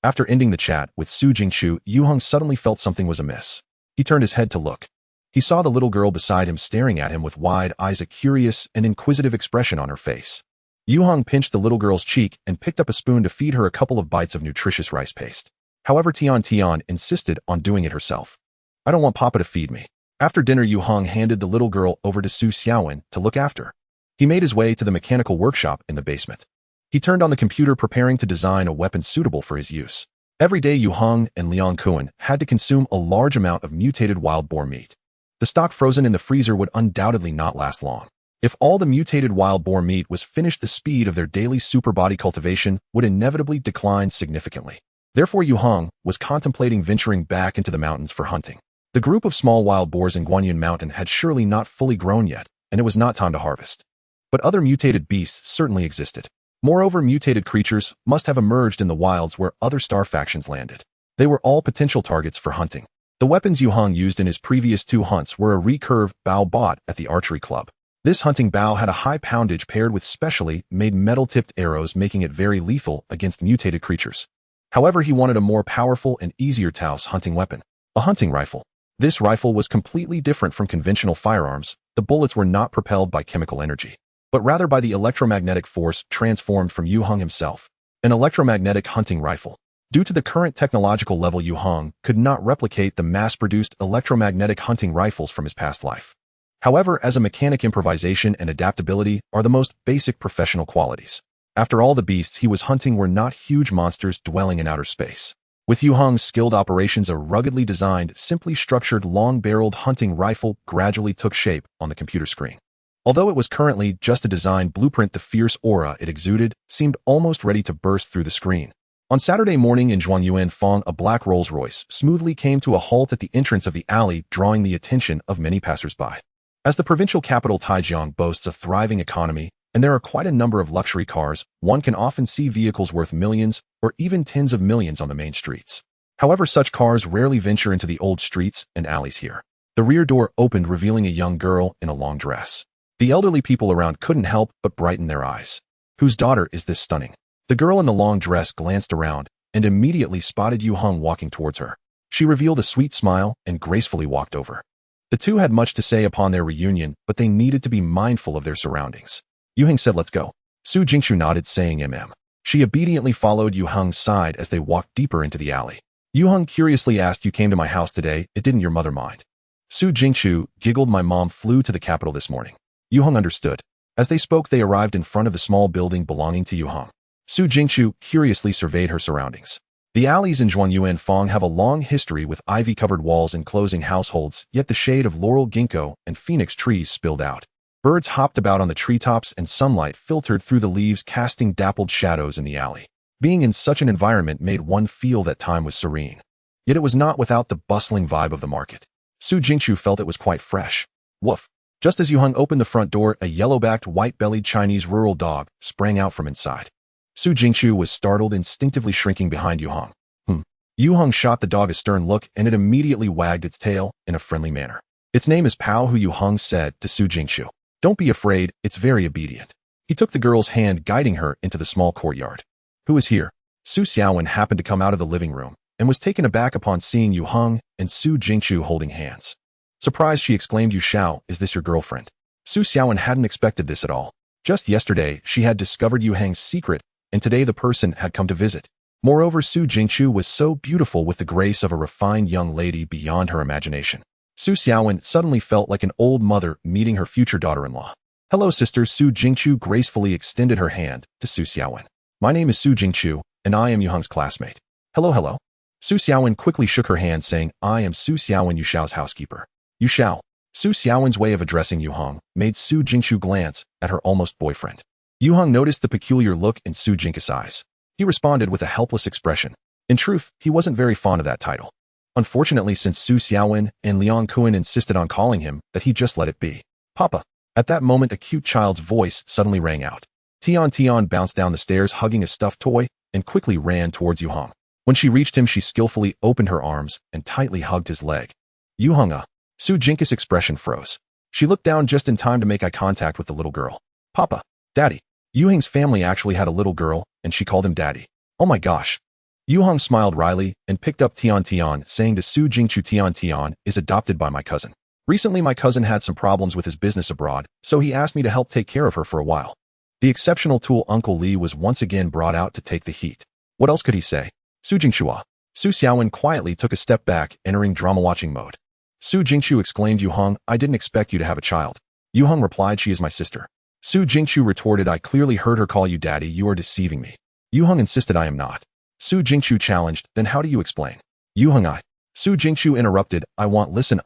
After ending the chat with Su Jingqiu, Yue Heng suddenly felt something was amiss. He turned his head to look. He saw the little girl beside him staring at him with wide eyes, a curious and inquisitive expression on her face. Yue Heng pinched the little girl's cheek and picked up a spoon to feed her a couple of bites of nutritious rice paste. However, Tian insisted on doing it herself. I don't want Papa to feed me. After dinner, Yue Heng handed the little girl over to Su Xiaowen to look after. He made his way to the mechanical workshop in the basement. He turned on the computer, preparing to design a weapon suitable for his use. Every day, Yue Heng and Liang Kuan had to consume a large amount of mutated wild boar meat. The stock frozen in the freezer would undoubtedly not last long. If all the mutated wild boar meat was finished, the speed of their daily super body cultivation would inevitably decline significantly. Therefore, Yue Heng was contemplating venturing back into the mountains for hunting. The group of small wild boars in Guanyin Mountain had surely not fully grown yet, and it was not time to harvest. But other mutated beasts certainly existed. Moreover, mutated creatures must have emerged in the wilds where other star factions landed. They were all potential targets for hunting. The weapons Yue Heng used in his previous 2 hunts were a recurve bow bought at the archery club. This hunting bow had a high poundage paired with specially made metal-tipped arrows, making it very lethal against mutated creatures. However, he wanted a more powerful and easier-to-use hunting weapon, a hunting rifle. This rifle was completely different from conventional firearms. The bullets were not propelled by chemical energy, but rather by the electromagnetic force transformed from Yue Heng himself. An electromagnetic hunting rifle. Due to the current technological level, Yue Heng could not replicate the mass-produced electromagnetic hunting rifles from his past life. However, as a mechanic, improvisation and adaptability are the most basic professional qualities. After all, the beasts he was hunting were not huge monsters dwelling in outer space. With Yue Heng's skilled operations, a ruggedly designed, simply structured, long-barreled hunting rifle gradually took shape on the computer screen. Although it was currently just a design blueprint, the fierce aura it exuded seemed almost ready to burst through the screen. On Saturday morning in Zhuangyuan Feng, a black Rolls-Royce smoothly came to a halt at the entrance of the alley, drawing the attention of many passers-by. As the provincial capital Taijiang boasts a thriving economy, and there are quite a number of luxury cars, one can often see vehicles worth millions or even tens of millions on the main streets. However, such cars rarely venture into the old streets and alleys here. The rear door opened, revealing a young girl in a long dress. The elderly people around couldn't help but brighten their eyes. Whose daughter is this stunning? The girl in the long dress glanced around and immediately spotted Yue Heng walking towards her. She revealed a sweet smile and gracefully walked over. The two had much to say upon their reunion, but they needed to be mindful of their surroundings. Yue Heng said, "Let's go." Su Jingqiu nodded, saying mm. She obediently followed Yue Heng's side as they walked deeper into the alley. Yue Heng curiously asked, "You came to my house today, it didn't your mother mind?" Su Jingqiu giggled, "My mom flew to the capital this morning." Yue Heng understood. As they spoke, they arrived in front of the small building belonging to Yue Heng. Su Jingqiu curiously surveyed her surroundings. The alleys in Zhuangyuan Feng have a long history with ivy-covered walls enclosing households, yet the shade of laurel, ginkgo, and phoenix trees spilled out. Birds hopped about on the treetops and sunlight filtered through the leaves, casting dappled shadows in the alley. Being in such an environment made one feel that time was serene. Yet it was not without the bustling vibe of the market. Su Jingqiu felt it was quite fresh. Woof. Just as Yue Heng opened the front door, a yellow-backed, white-bellied Chinese rural dog sprang out from inside. Su Jingqiu was startled, instinctively shrinking behind Yue Heng. Yue Heng shot the dog a stern look, and it immediately wagged its tail in a friendly manner. Its name is Pao, Hu Yue Heng said to Su Jingqiu. Don't be afraid, it's very obedient. He took the girl's hand, guiding her into the small courtyard. Who is here? Su Xiaowen happened to come out of the living room and was taken aback upon seeing Yue Heng and Su Jingqiu holding hands. Surprised, she exclaimed, "Yu Xiao, is this your girlfriend?" Su Xiaowen hadn't expected this at all. Just yesterday, she had discovered Yue Heng's secret, and today the person had come to visit. Moreover, Su Jingqiu was so beautiful with the grace of a refined young lady beyond her imagination. Su Xiaowen suddenly felt like an old mother meeting her future daughter-in-law. "Hello, sister." Su Jingqiu gracefully extended her hand to Su Xiaowen. "My name is Su Jingqiu, and I am Yue Heng's classmate." "Hello, hello." Su Xiaowen quickly shook her hand, saying, "I am Su Xiaowen, Yu Xiao's housekeeper." Yu Xiao. Su Xiaowen's way of addressing Yue Heng made Su Jingqiu glance at her almost boyfriend. Yue Heng noticed the peculiar look in Su Jingqiu's eyes. He responded with a helpless expression. In truth, he wasn't very fond of that title. Unfortunately, since Su Xiaowen and Liang Kuan insisted on calling him that, he just let it be. "Papa." At that moment, a cute child's voice suddenly rang out. Tian bounced down the stairs hugging a stuffed toy and quickly ran towards Yue Heng. When she reached him, she skillfully opened her arms and tightly hugged his leg. "Yue Heng, Su Jingqiu's expression froze. She looked down just in time to make eye contact with the little girl. "Papa, Daddy." Yue Heng's family actually had a little girl, and she called him Daddy. "Oh my gosh." Yue Heng smiled wryly and picked up Tian, saying to Su Jingqiu, "Tian is adopted by my cousin. Recently my cousin had some problems with his business abroad, so he asked me to help take care of her for a while." The exceptional tool Uncle Li was once again brought out to take the heat. What else could he say? Su Jingqiu. Su Xiaowen quietly took a step back, entering drama-watching mode. Su Jingqiu exclaimed, "Yue Heng, I didn't expect you to have a child." Yue Heng replied, "She is my sister." Su Jingqiu retorted, "I clearly heard her call you Daddy, you are deceiving me." Yue Heng insisted, "I am not." Su Jingqiu challenged, "Then how do you explain?" Yue Heng, Su Jingqiu interrupted, I want listen.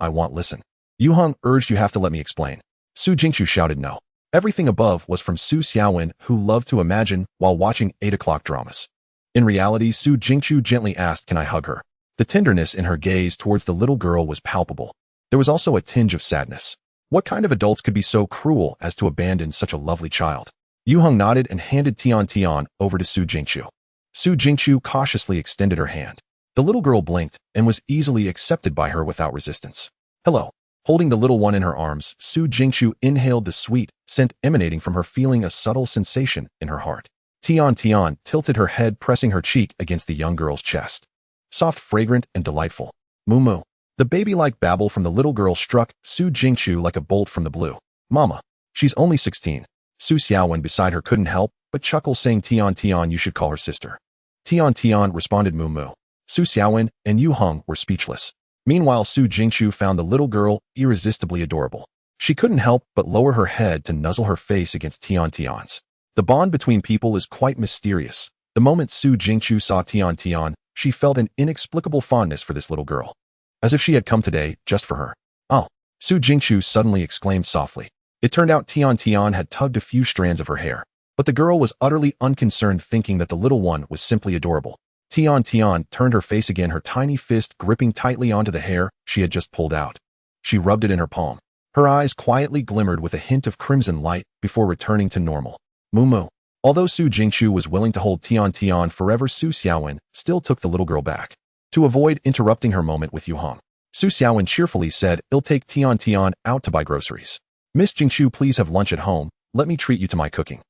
Yue Heng urged, "You have to let me explain." Su Jingqiu shouted, "No." Everything above was from Su Xiaowen, who loved to imagine while watching 8 o'clock dramas. In reality, Su Jingqiu gently asked, "Can I hug her?" The tenderness in her gaze towards the little girl was palpable. There was also a tinge of sadness. What kind of adults could be so cruel as to abandon such a lovely child? Yue Heng nodded and handed Tian over to Su Jingqiu. Su Jingqiu cautiously extended her hand. The little girl blinked and was easily accepted by her without resistance. "Hello." Holding the little one in her arms, Su Jingqiu inhaled the sweet scent emanating from her, feeling a subtle sensation in her heart. Tian tilted her head, pressing her cheek against the young girl's chest. Soft, fragrant, and delightful. Moo moo. The baby-like babble from the little girl struck Su Jingqiu like a bolt from the blue. "Mama, she's only 16. Su Xiaowen beside her couldn't help but chuckle, saying, Tian, you should call her sister." Tian responded, "Moo moo." Su Xiaowen and Yue Heng were speechless. Meanwhile, Su Jingqiu found the little girl irresistibly adorable. She couldn't help but lower her head to nuzzle her face against Tian's. The bond between people is quite mysterious. The moment Su Jingqiu saw Tian, she felt an inexplicable fondness for this little girl. As if she had come today just for her. "Oh," Su Jingqiu suddenly exclaimed softly. It turned out Tian had tugged a few strands of her hair. But the girl was utterly unconcerned, thinking that the little one was simply adorable. Tian turned her face again, her tiny fist gripping tightly onto the hair she had just pulled out. She rubbed it in her palm. Her eyes quietly glimmered with a hint of crimson light before returning to normal. Moo moo. Although Su Jingqiu was willing to hold Tian forever, Su Xiaowen still took the little girl back. To avoid interrupting her moment with Yue Heng, Su Xiaowen cheerfully said, "I'll take Tian out to buy groceries. Miss Jingqiu, please have lunch at home. Let me treat you to my cooking."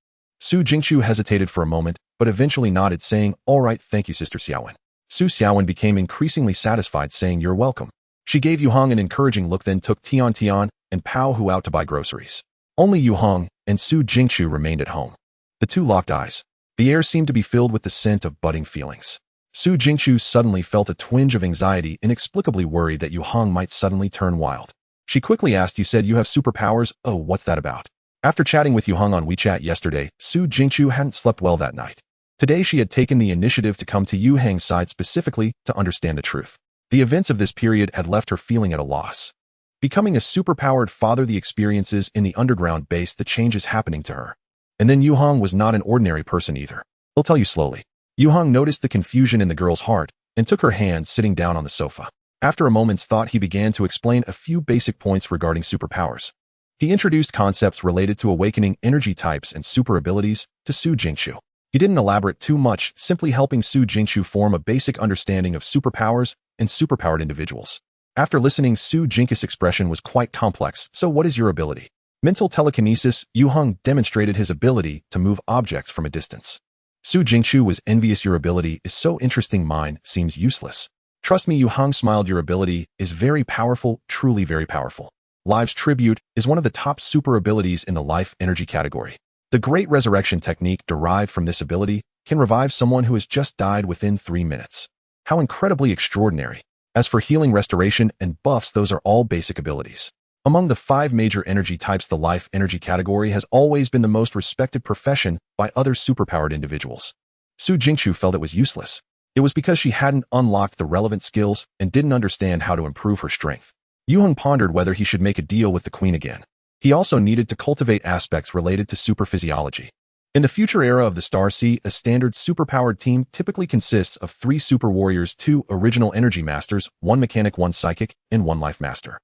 Su Jingqiu hesitated for a moment, but eventually nodded, saying, "All right, thank you, Sister Xiaowen." Su Xiaowen became increasingly satisfied, saying, "You're welcome." She gave Yue Heng an encouraging look, then took Tian and Pao Hu out to buy groceries. Only Yue Heng and Su Jingqiu remained at home. The two locked eyes. The air seemed to be filled with the scent of budding feelings. Su Jingqiu suddenly felt a twinge of anxiety, inexplicably worried that Yue Heng might suddenly turn wild. She quickly asked, "You said you have superpowers? Oh, what's that about?" After chatting with Yue Heng on WeChat yesterday, Su Jingqiu hadn't slept well that night. Today she had taken the initiative to come to Yue Heng's side specifically to understand the truth. The events of this period had left her feeling at a loss. Becoming a superpowered father, the experiences in the underground base, the changes happening to her. And then Yue Heng was not an ordinary person either. I'll tell you slowly. Yue Heng noticed the confusion in the girl's heart and took her hand, sitting down on the sofa. After a moment's thought, he began to explain a few basic points regarding superpowers. He introduced concepts related to awakening energy types and super abilities to Su Jingqiu. He didn't elaborate too much, simply helping Su Jingqiu form a basic understanding of superpowers and superpowered individuals. After listening, Su Jinkus' expression was quite complex. So what is your ability? Mental telekinesis. Yue Heng demonstrated his ability to move objects from a distance. Su Jingchu was envious. Your ability is so interesting, mine seems useless. Trust me, Yue Heng smiled. Your ability is very powerful, truly very powerful. Live's Tribute is one of the top super abilities in the life energy category. The Great Resurrection technique derived from this ability can revive someone who has just died within 3 minutes. How incredibly extraordinary. As for healing, restoration, and buffs, those are all basic abilities. Among the 5 major energy types, the life energy category has always been the most respected profession by other superpowered individuals. Su Jingchu felt it was useless. It was because she hadn't unlocked the relevant skills and didn't understand how to improve her strength. Yue Heng pondered whether he should make a deal with the queen again. He also needed to cultivate aspects related to superphysiology. In the future era of the Star Sea, a standard superpowered team typically consists of 3 super warriors, 2 original energy masters, 1 mechanic, 1 psychic, and 1 life master.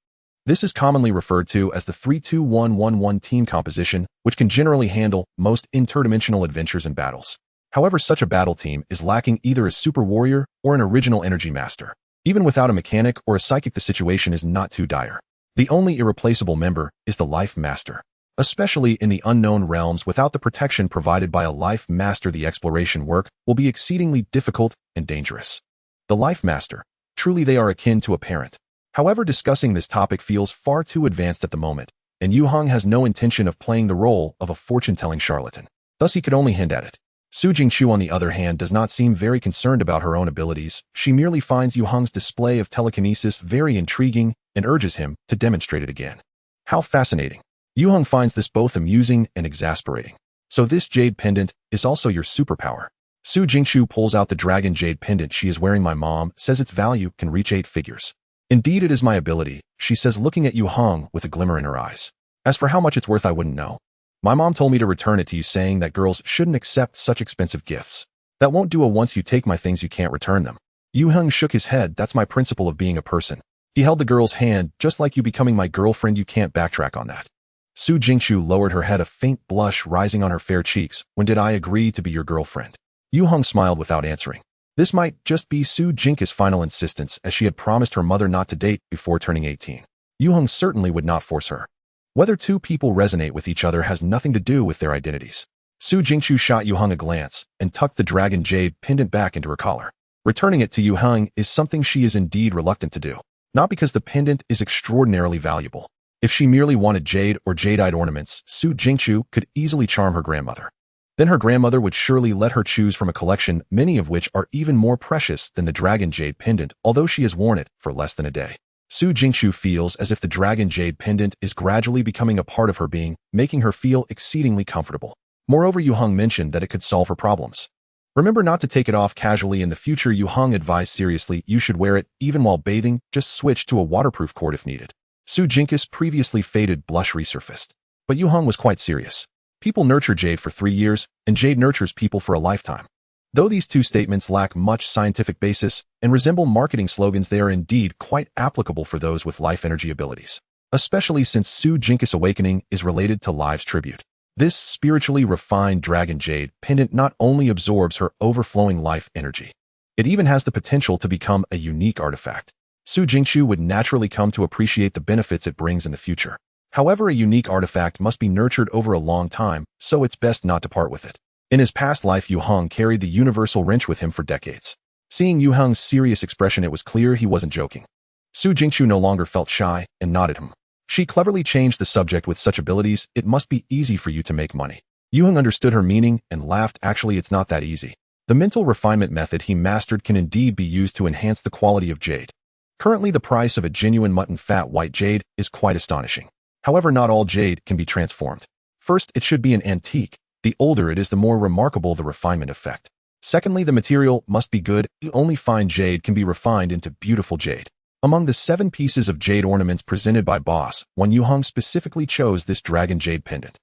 This is commonly referred to as the 3-2-1-1-1 team composition, which can generally handle most interdimensional adventures and battles. However, such a battle team is lacking either a super warrior or an original energy master. Even without a mechanic or a psychic, the situation is not too dire. The only irreplaceable member is the life master. Especially in the unknown realms, without the protection provided by a life master, the exploration work will be exceedingly difficult and dangerous. The life master. Truly, they are akin to a parent. However, discussing this topic feels far too advanced at the moment, and Yue Heng has no intention of playing the role of a fortune-telling charlatan. Thus, he could only hint at it. Su Jingchu, on the other hand, does not seem very concerned about her own abilities. She merely finds Yue Heng's display of telekinesis very intriguing and urges him to demonstrate it again. How fascinating. Yue Heng finds this both amusing and exasperating. So this jade pendant is also your superpower. Su Jingchu pulls out the dragon jade pendant she is wearing. My mom says its value can reach 8 figures. Indeed, it is my ability, she says, looking at Yue Heng with a glimmer in her eyes. As for how much it's worth, I wouldn't know. My mom told me to return it to you, saying that girls shouldn't accept such expensive gifts. That won't do. Once you take my things, you can't return them. Yue Heng shook his head. That's my principle of being a person. He held the girl's hand. Just like you becoming my girlfriend, you can't backtrack on that. Su Jingchu lowered her head, a faint blush rising on her fair cheeks. When did I agree to be your girlfriend? Yue Heng smiled without answering. This might just be Su Jingkus' final insistence, as she had promised her mother not to date before turning 18. Yue Heng certainly would not force her. Whether 2 people resonate with each other has nothing to do with their identities. Su Jingchu shot Yue Heng a glance and tucked the dragon jade pendant back into her collar. Returning it to Yue Heng is something she is indeed reluctant to do. Not because the pendant is extraordinarily valuable. If she merely wanted jade or jadeite ornaments, Su Jingchu could easily charm her grandmother. Then her grandmother would surely let her choose from a collection, many of which are even more precious than the dragon jade pendant, although she has worn it for less than a day. Su Jingchu feels as if the dragon jade pendant is gradually becoming a part of her being, making her feel exceedingly comfortable. Moreover, Yue Heng mentioned that it could solve her problems. Remember not to take it off casually in the future. Yue Heng advised seriously, you should wear it even while bathing, just switch to a waterproof cord if needed. Su Jingkus' previously faded blush resurfaced. But Yue Heng was quite serious. People nurture jade for 3 years, and jade nurtures people for a lifetime. Though these 2 statements lack much scientific basis and resemble marketing slogans, they are indeed quite applicable for those with life energy abilities. Especially since Su Jingkus' awakening is related to Live's Tribute. This spiritually refined dragon jade pendant not only absorbs her overflowing life energy, it even has the potential to become a unique artifact. Su Jingchu would naturally come to appreciate the benefits it brings in the future. However, a unique artifact must be nurtured over a long time, so it's best not to part with it. In his past life, Yue Heng carried the universal wrench with him for decades. Seeing Yue Heng's serious expression, it was clear he wasn't joking. Su Jingchu no longer felt shy and nodded him. She cleverly changed the subject. With such abilities, it must be easy for you to make money. Yue Heng understood her meaning and laughed. Actually, it's not that easy. The mental refinement method he mastered can indeed be used to enhance the quality of jade. Currently, the price of a genuine mutton fat white jade is quite astonishing. However, not all jade can be transformed. First, it should be an antique. The older it is, the more remarkable the refinement effect. Secondly, the material must be good. Only fine jade can be refined into beautiful jade. Among the 7 pieces of jade ornaments presented by Boss, Yue Heng specifically chose this dragon jade pendant.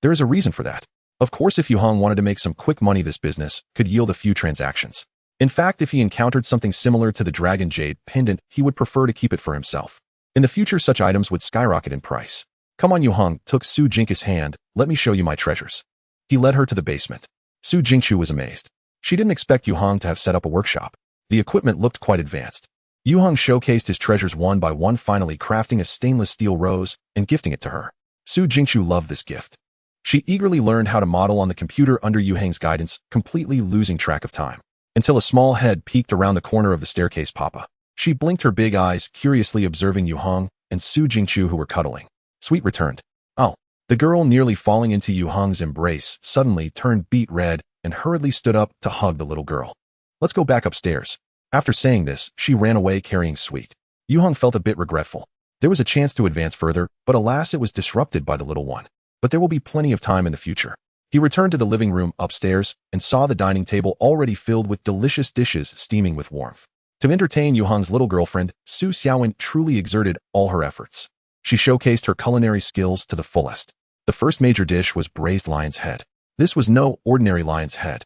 There is a reason for that. Of course, if Yue Heng wanted to make some quick money, this business could yield a few transactions. In fact, if he encountered something similar to the dragon jade pendant, he would prefer to keep it for himself. In the future, such items would skyrocket in price. Come on, Yue Heng took Su Jingkus' hand. Let me show you my treasures. He led her to the basement. Su Jingchu was amazed. She didn't expect Yue Heng to have set up a workshop. The equipment looked quite advanced. Yue Heng showcased his treasures one by one, finally crafting a stainless steel rose and gifting it to her. Su Jingqiu loved this gift. She eagerly learned how to model on the computer under Yue Heng's guidance, completely losing track of time, until a small head peeked around the corner of the staircase papa. She blinked her big eyes, curiously observing Yue Heng and Su Jingqiu, who were cuddling. Sweet returned. Oh. The girl, nearly falling into Yue Heng's embrace, suddenly turned beet red and hurriedly stood up to hug the little girl. Let's go back upstairs. After saying this, she ran away carrying Sweet. Yue Heng felt a bit regretful. There was a chance to advance further, but alas, it was disrupted by the little one. But there will be plenty of time in the future. He returned to the living room upstairs and saw the dining table already filled with delicious dishes steaming with warmth. To entertain Yue Heng's little girlfriend, Su Xiaowen truly exerted all her efforts. She showcased her culinary skills to the fullest. The first major dish was braised lion's head. This was no ordinary lion's head.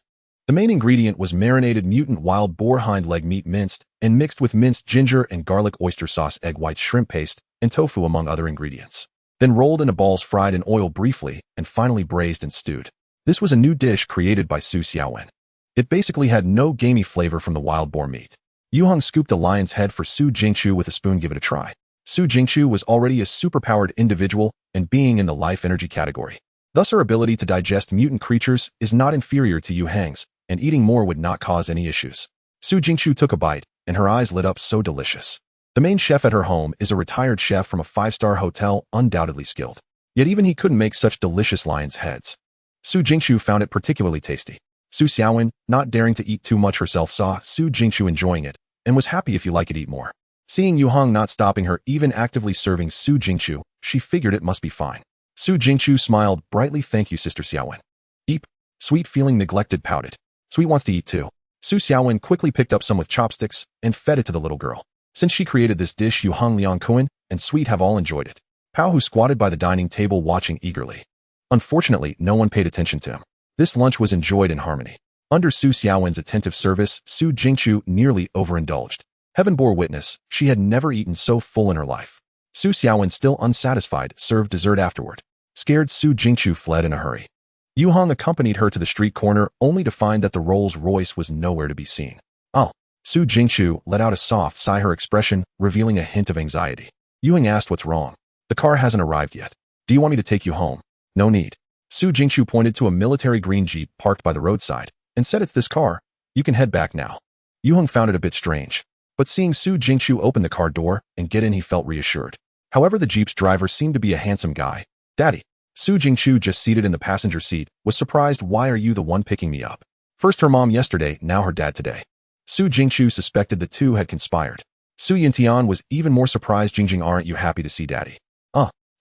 The main ingredient was marinated mutant wild boar hind leg meat, minced and mixed with minced ginger and garlic, oyster sauce, egg white, shrimp paste, and tofu, among other ingredients. Then rolled into balls, fried in oil briefly, and finally braised and stewed. This was a new dish created by Su Xiaowen. It basically had no gamey flavor from the wild boar meat. Yue Heng scooped a lion's head for Su Jingqiu with a spoon. Give it a try. Su Jingqiu was already a superpowered individual and being in the life energy category. Thus her ability to digest mutant creatures is not inferior to Yue Heng's, and eating more would not cause any issues. Su Jingqiu took a bite, and her eyes lit up. So delicious. The main chef at her home is a retired chef from a 5-star hotel, undoubtedly skilled. Yet even he couldn't make such delicious lion's heads. Su Jingqiu found it particularly tasty. Su Xiaowen, not daring to eat too much herself, saw Su Jingqiu enjoying it, and was happy. If you like it, eat more. Seeing Yue Heng not stopping her, even actively serving Su Jingqiu, she figured it must be fine. Su Jingqiu smiled brightly. Thank you, Sister Xiaowen. Eep. Sweet, feeling neglected, pouted. Sweet wants to eat too. Su Xiaowen quickly picked up some with chopsticks and fed it to the little girl. Since she created this dish, Yue Heng, Liang Kuan, and Sweet have all enjoyed it. Pao, who squatted by the dining table watching eagerly. Unfortunately, no one paid attention to him. This lunch was enjoyed in harmony. Under Su Xiaowen's attentive service, Su Jingqiu nearly overindulged. Heaven bore witness, she had never eaten so full in her life. Su Xiaowen, still unsatisfied, served dessert afterward. Scared, Su Jingqiu fled in a hurry. Yue Heng accompanied her to the street corner, only to find that the Rolls-Royce was nowhere to be seen. Oh. Su Jingqiu let out a soft sigh, her expression revealing a hint of anxiety. Yue Heng asked, what's wrong? The car hasn't arrived yet. Do you want me to take you home? No need. Su Jingqiu pointed to a military green Jeep parked by the roadside and said, it's this car. You can head back now. Yue Heng found it a bit strange. But seeing Su Jingqiu open the car door and get in, he felt reassured. However, the Jeep's driver seemed to be a handsome guy. Daddy. Su Jingqiu, just seated in the passenger seat, was surprised. Why are you the one picking me up? First her mom yesterday, now her dad today. Su Jingqiu suspected the two had conspired. Su Yuntian was even more surprised. Jingjing, aren't you happy to see Daddy?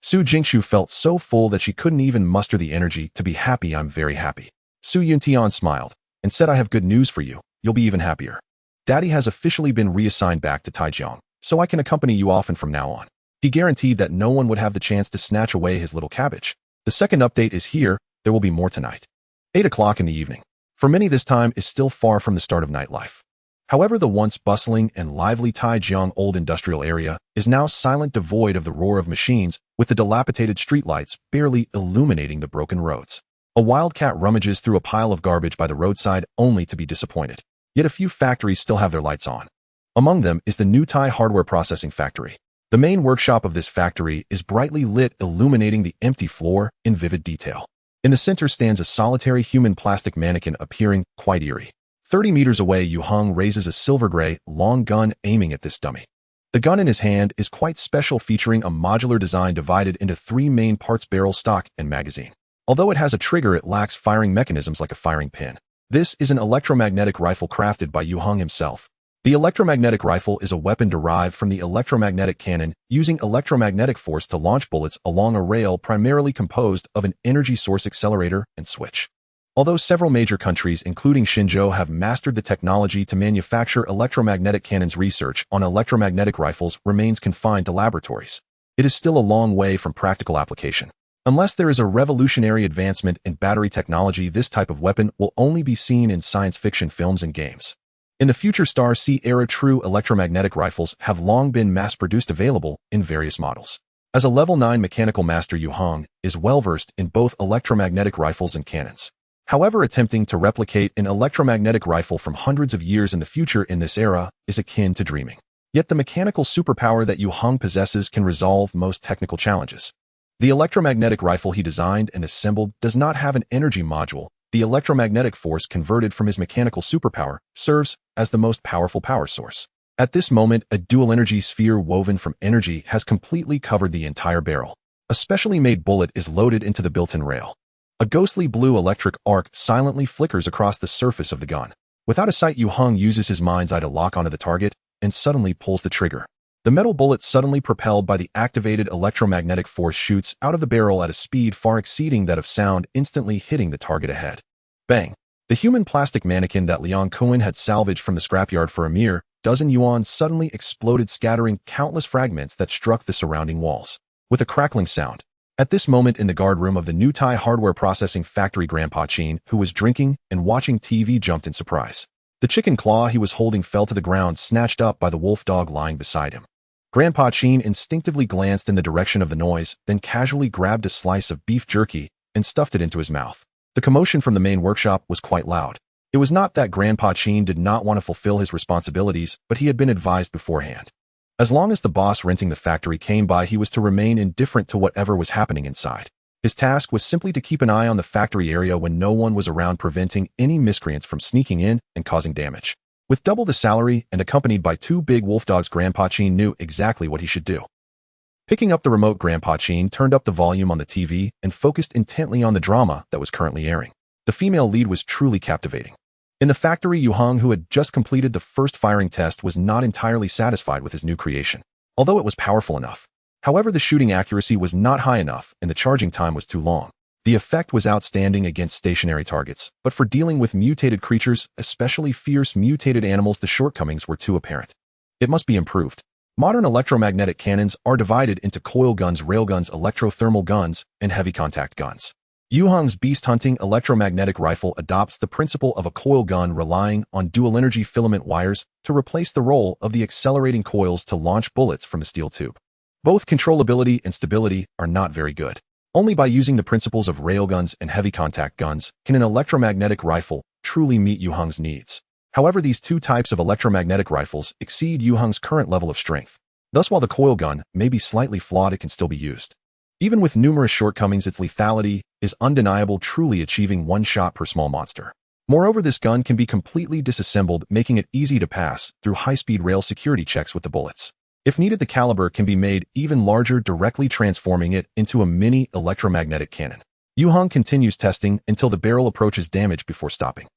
Su Jingqiu felt so full that she couldn't even muster the energy to be happy. I'm very happy. Su Yuntian smiled and said, I have good news for you. You'll be even happier. Daddy has officially been reassigned back to Taijiang, so I can accompany you often from now on. He guaranteed that no one would have the chance to snatch away his little cabbage. The second update is here. There will be more tonight. 8 o'clock in the evening. For many, this time is still far from the start of nightlife. However, the once bustling and lively Taijiang old industrial area is now silent, devoid of the roar of machines, with the dilapidated streetlights barely illuminating the broken roads. A wildcat rummages through a pile of garbage by the roadside, only to be disappointed. Yet a few factories still have their lights on. Among them is the new Tai hardware processing factory. The main workshop of this factory is brightly lit, illuminating the empty floor in vivid detail. In the center stands a solitary human plastic mannequin, appearing quite eerie. 30 meters away, Yue Heng raises a silver-gray, long gun, aiming at this dummy. The gun in his hand is quite special, featuring a modular design divided into 3 main parts: barrel, stock, and magazine. Although it has a trigger, it lacks firing mechanisms like a firing pin. This is an electromagnetic rifle crafted by Yue Heng himself. The electromagnetic rifle is a weapon derived from the electromagnetic cannon, using electromagnetic force to launch bullets along a rail primarily composed of an energy source, accelerator, and switch. Although several major countries, including Xinzhou, have mastered the technology to manufacture electromagnetic cannons, research on electromagnetic rifles remains confined to laboratories. It is still a long way from practical application. Unless there is a revolutionary advancement in battery technology, this type of weapon will only be seen in science fiction films and games. In the future Star C era, true electromagnetic rifles have long been mass-produced, available in various models. As a level 9 mechanical master, Yue Heng is well-versed in both electromagnetic rifles and cannons. However, attempting to replicate an electromagnetic rifle from hundreds of years in the future in this era is akin to dreaming. Yet the mechanical superpower that Yue Heng possesses can resolve most technical challenges. The electromagnetic rifle he designed and assembled does not have an energy module. The electromagnetic force converted from his mechanical superpower serves as the most powerful power source. At this moment, a dual energy sphere woven from energy has completely covered the entire barrel. A specially made bullet is loaded into the built-in rail. A ghostly blue electric arc silently flickers across the surface of the gun. Without a sight, Yue Heng uses his mind's eye to lock onto the target and suddenly pulls the trigger. The metal bullet, suddenly propelled by the activated electromagnetic force, shoots out of the barrel at a speed far exceeding that of sound, instantly hitting the target ahead. Bang! The human plastic mannequin that Liang Kuan had salvaged from the scrapyard for a mere dozen yuan suddenly exploded, scattering countless fragments that struck the surrounding walls. With a crackling sound. At this moment, in the guard room of the New Tai hardware processing factory, Grandpa Qin, who was drinking and watching TV, jumped in surprise. The chicken claw he was holding fell to the ground, snatched up by the wolf dog lying beside him. Grandpa Qin instinctively glanced in the direction of the noise, then casually grabbed a slice of beef jerky and stuffed it into his mouth. The commotion from the main workshop was quite loud. It was not that Grandpa Qin did not want to fulfill his responsibilities, but he had been advised beforehand. As long as the boss renting the factory came by, he was to remain indifferent to whatever was happening inside. His task was simply to keep an eye on the factory area when no one was around, preventing any miscreants from sneaking in and causing damage. With double the salary and accompanied by 2 big wolf dogs, Grandpa Qin knew exactly what he should do. Picking up the remote, Grandpa Qin turned up the volume on the TV and focused intently on the drama that was currently airing. The female lead was truly captivating. In the factory, Yue Heng, who had just completed the first firing test, was not entirely satisfied with his new creation, although it was powerful enough. However, the shooting accuracy was not high enough and the charging time was too long. The effect was outstanding against stationary targets, but for dealing with mutated creatures, especially fierce mutated animals, the shortcomings were too apparent. It must be improved. Modern electromagnetic cannons are divided into coil guns, railguns, electrothermal guns, and heavy contact guns. Yue Heng's beast hunting electromagnetic rifle adopts the principle of a coil gun, relying on dual-energy filament wires to replace the role of the accelerating coils to launch bullets from a steel tube. Both controllability and stability are not very good. Only by using the principles of railguns and heavy contact guns can an electromagnetic rifle truly meet Yue Heng's needs. However, these 2 types of electromagnetic rifles exceed Yue Heng's current level of strength. Thus, while the coil gun may be slightly flawed, it can still be used. Even with numerous shortcomings, its lethality is undeniable, truly achieving 1 shot per small monster. Moreover, this gun can be completely disassembled, making it easy to pass through high-speed rail security checks with the bullets. If needed, the caliber can be made even larger, directly transforming it into a mini electromagnetic cannon. Yue Heng continues testing until the barrel approaches damage before stopping.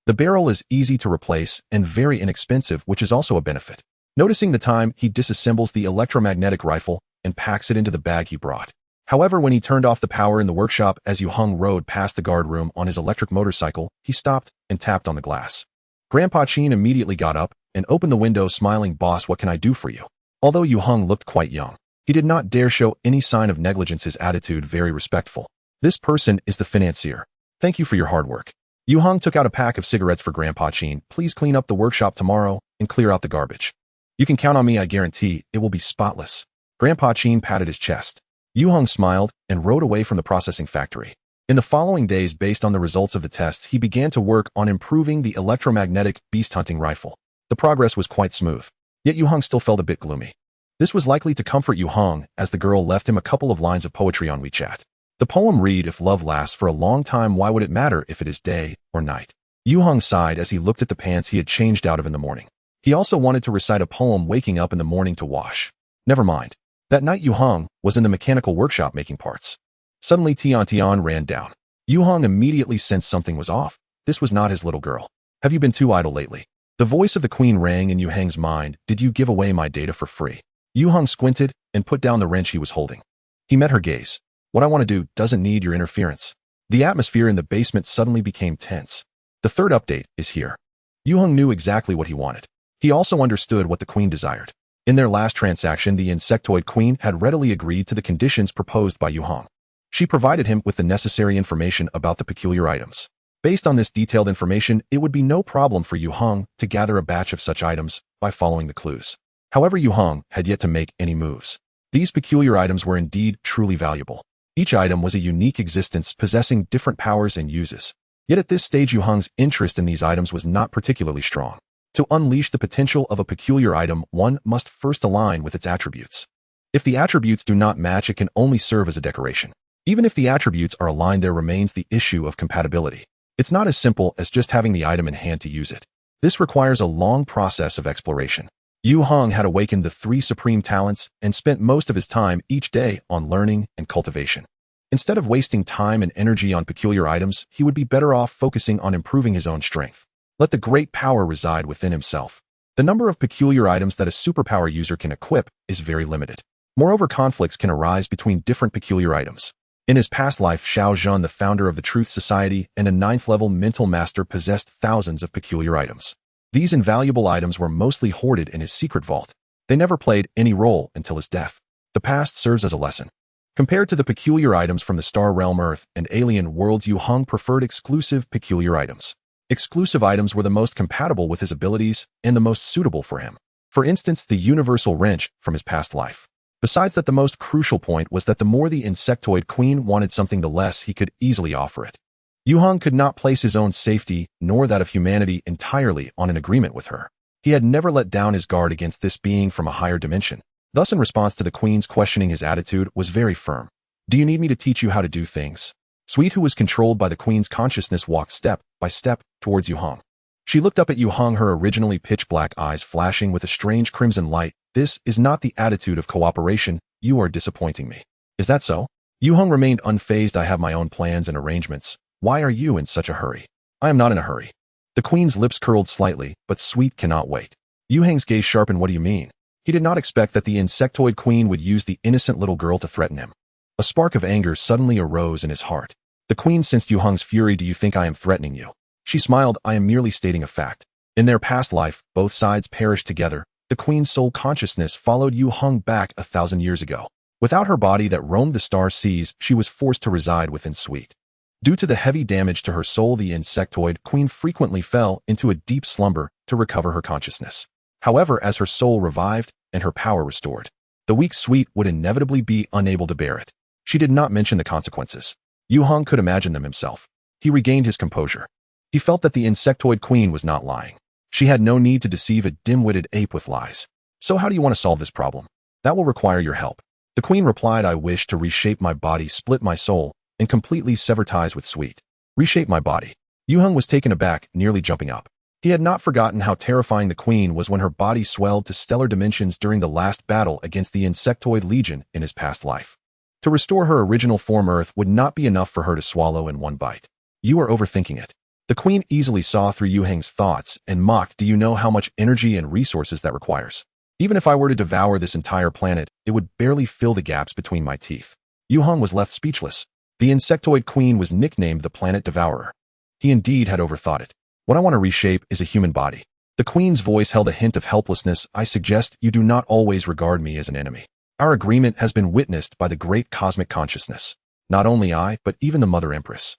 The barrel is easy to replace and very inexpensive, which is also a benefit. Noticing the time, he disassembles the electromagnetic rifle and packs it into the bag he brought. However, when he turned off the power in the workshop as Yue Heng rode past the guard room on his electric motorcycle, he stopped and tapped on the glass. Grandpa Qin immediately got up and opened the window, smiling. "Boss, what can I do for you?" Although Yue Heng looked quite young, he did not dare show any sign of negligence, his attitude very respectful. "This person is the financier. Thank you for your hard work." Yue Heng took out a pack of cigarettes for Grandpa Qin. "Please clean up the workshop tomorrow and clear out the garbage. You can count on me, I guarantee it will be spotless." Grandpa Qin patted his chest. Yue Heng smiled and rode away from the processing factory. In the following days, based on the results of the tests, he began to work on improving the electromagnetic beast hunting rifle. The progress was quite smooth. Yet Yue Heng still felt a bit gloomy. This was likely to comfort Yue Heng, as the girl left him a couple of lines of poetry on WeChat. The poem read, "If love lasts for a long time, why would it matter if it is day or night?" Yue Heng sighed as he looked at the pants he had changed out of in the morning. He also wanted to recite a poem waking up in the morning to wash. Never mind. That night, Yue Heng was in the mechanical workshop making parts. Suddenly, Tian ran down. Yue Heng immediately sensed something was off. This was not his little girl. "Have you been too idle lately?" The voice of the queen rang in Yue Heng's mind. "Did you give away my data for free?" Yue Heng squinted and put down the wrench he was holding. He met her gaze. "What I want to do doesn't need your interference." The atmosphere in the basement suddenly became tense. The 3rd update is here. Yue Heng knew exactly what he wanted. He also understood what the queen desired. In their last transaction, the insectoid queen had readily agreed to the conditions proposed by Yue Heng. She provided him with the necessary information about the peculiar items. Based on this detailed information, it would be no problem for Yue Heng to gather a batch of such items by following the clues. However, Yue Heng had yet to make any moves. These peculiar items were indeed truly valuable. Each item was a unique existence, possessing different powers and uses. Yet at this stage, Yue Heng's interest in these items was not particularly strong. To unleash the potential of a peculiar item, one must first align with its attributes. If the attributes do not match, it can only serve as a decoration. Even if the attributes are aligned, there remains the issue of compatibility. It's not as simple as just having the item in hand to use it. This requires a long process of exploration. Yue Heng had awakened the 3 supreme talents and spent most of his time each day on learning and cultivation. Instead of wasting time and energy on peculiar items, he would be better off focusing on improving his own strength. Let the great power reside within himself. The number of peculiar items that a superpower user can equip is very limited. Moreover, conflicts can arise between different peculiar items. In his past life, Xiao Zhan, the founder of the Truth Society and a 9th-level mental master, possessed thousands of peculiar items. These invaluable items were mostly hoarded in his secret vault. They never played any role until his death. The past serves as a lesson. Compared to the peculiar items from the Star Realm Earth and alien worlds, Yue Heng preferred exclusive peculiar items. Exclusive items were the most compatible with his abilities and the most suitable for him. For instance, the universal wrench from his past life. Besides that, the most crucial point was that the more the insectoid queen wanted something, the less he could easily offer it. Yue Heng could not place his own safety, nor that of humanity, entirely on an agreement with her. He had never let down his guard against this being from a higher dimension. Thus, in response to the queen's questioning, his attitude was very firm. "Do you need me to teach you how to do things?" Sweet, who was controlled by the queen's consciousness, walked step by step towards Yue Heng. She looked up at Yue Heng, her originally pitch-black eyes flashing with a strange crimson light. "This is not the attitude of cooperation. You are disappointing me." "Is that so?" Yue Heng remained unfazed. "I have my own plans and arrangements. Why are you in such a hurry?" "I am not in a hurry." The queen's lips curled slightly, but Sweet cannot wait. Yue Heng's gaze sharpened. "What do you mean?" He did not expect that the insectoid queen would use the innocent little girl to threaten him. A spark of anger suddenly arose in his heart. The queen sensed Yue Heng's fury. "Do you think I am threatening you?" She smiled. "I am merely stating a fact." In their past life, both sides perished together. The queen's soul consciousness followed Yue Heng back 1,000 years ago. Without her body that roamed the star seas, she was forced to reside within Sweet. Due to the heavy damage to her soul, the insectoid queen frequently fell into a deep slumber to recover her consciousness. However, as her soul revived and her power restored, the weak Sweet would inevitably be unable to bear it. She did not mention the consequences. Yue Heng could imagine them himself. He regained his composure. He felt that the insectoid queen was not lying. She had no need to deceive a dim-witted ape with lies. "So how do you want to solve this problem?" "That will require your help." The queen replied, "I wish to reshape my body, split my soul, and completely sever ties with Sweet." "Reshape my body?" Yue Heng was taken aback, nearly jumping up. He had not forgotten how terrifying the queen was when her body swelled to stellar dimensions during the last battle against the insectoid legion in his past life. To restore her original form, Earth would not be enough for her to swallow in one bite. "You are overthinking it." The queen easily saw through Yue Heng's thoughts and mocked. "Do you know how much energy and resources that requires? Even if I were to devour this entire planet, it would barely fill the gaps between my teeth." Yue Heng was left speechless. The insectoid queen was nicknamed the Planet Devourer. He indeed had overthought it. "What I want to reshape is a human body." The queen's voice held a hint of helplessness. "I suggest you do not always regard me as an enemy. Our agreement has been witnessed by the great cosmic consciousness. Not only I, but even the Mother Empress.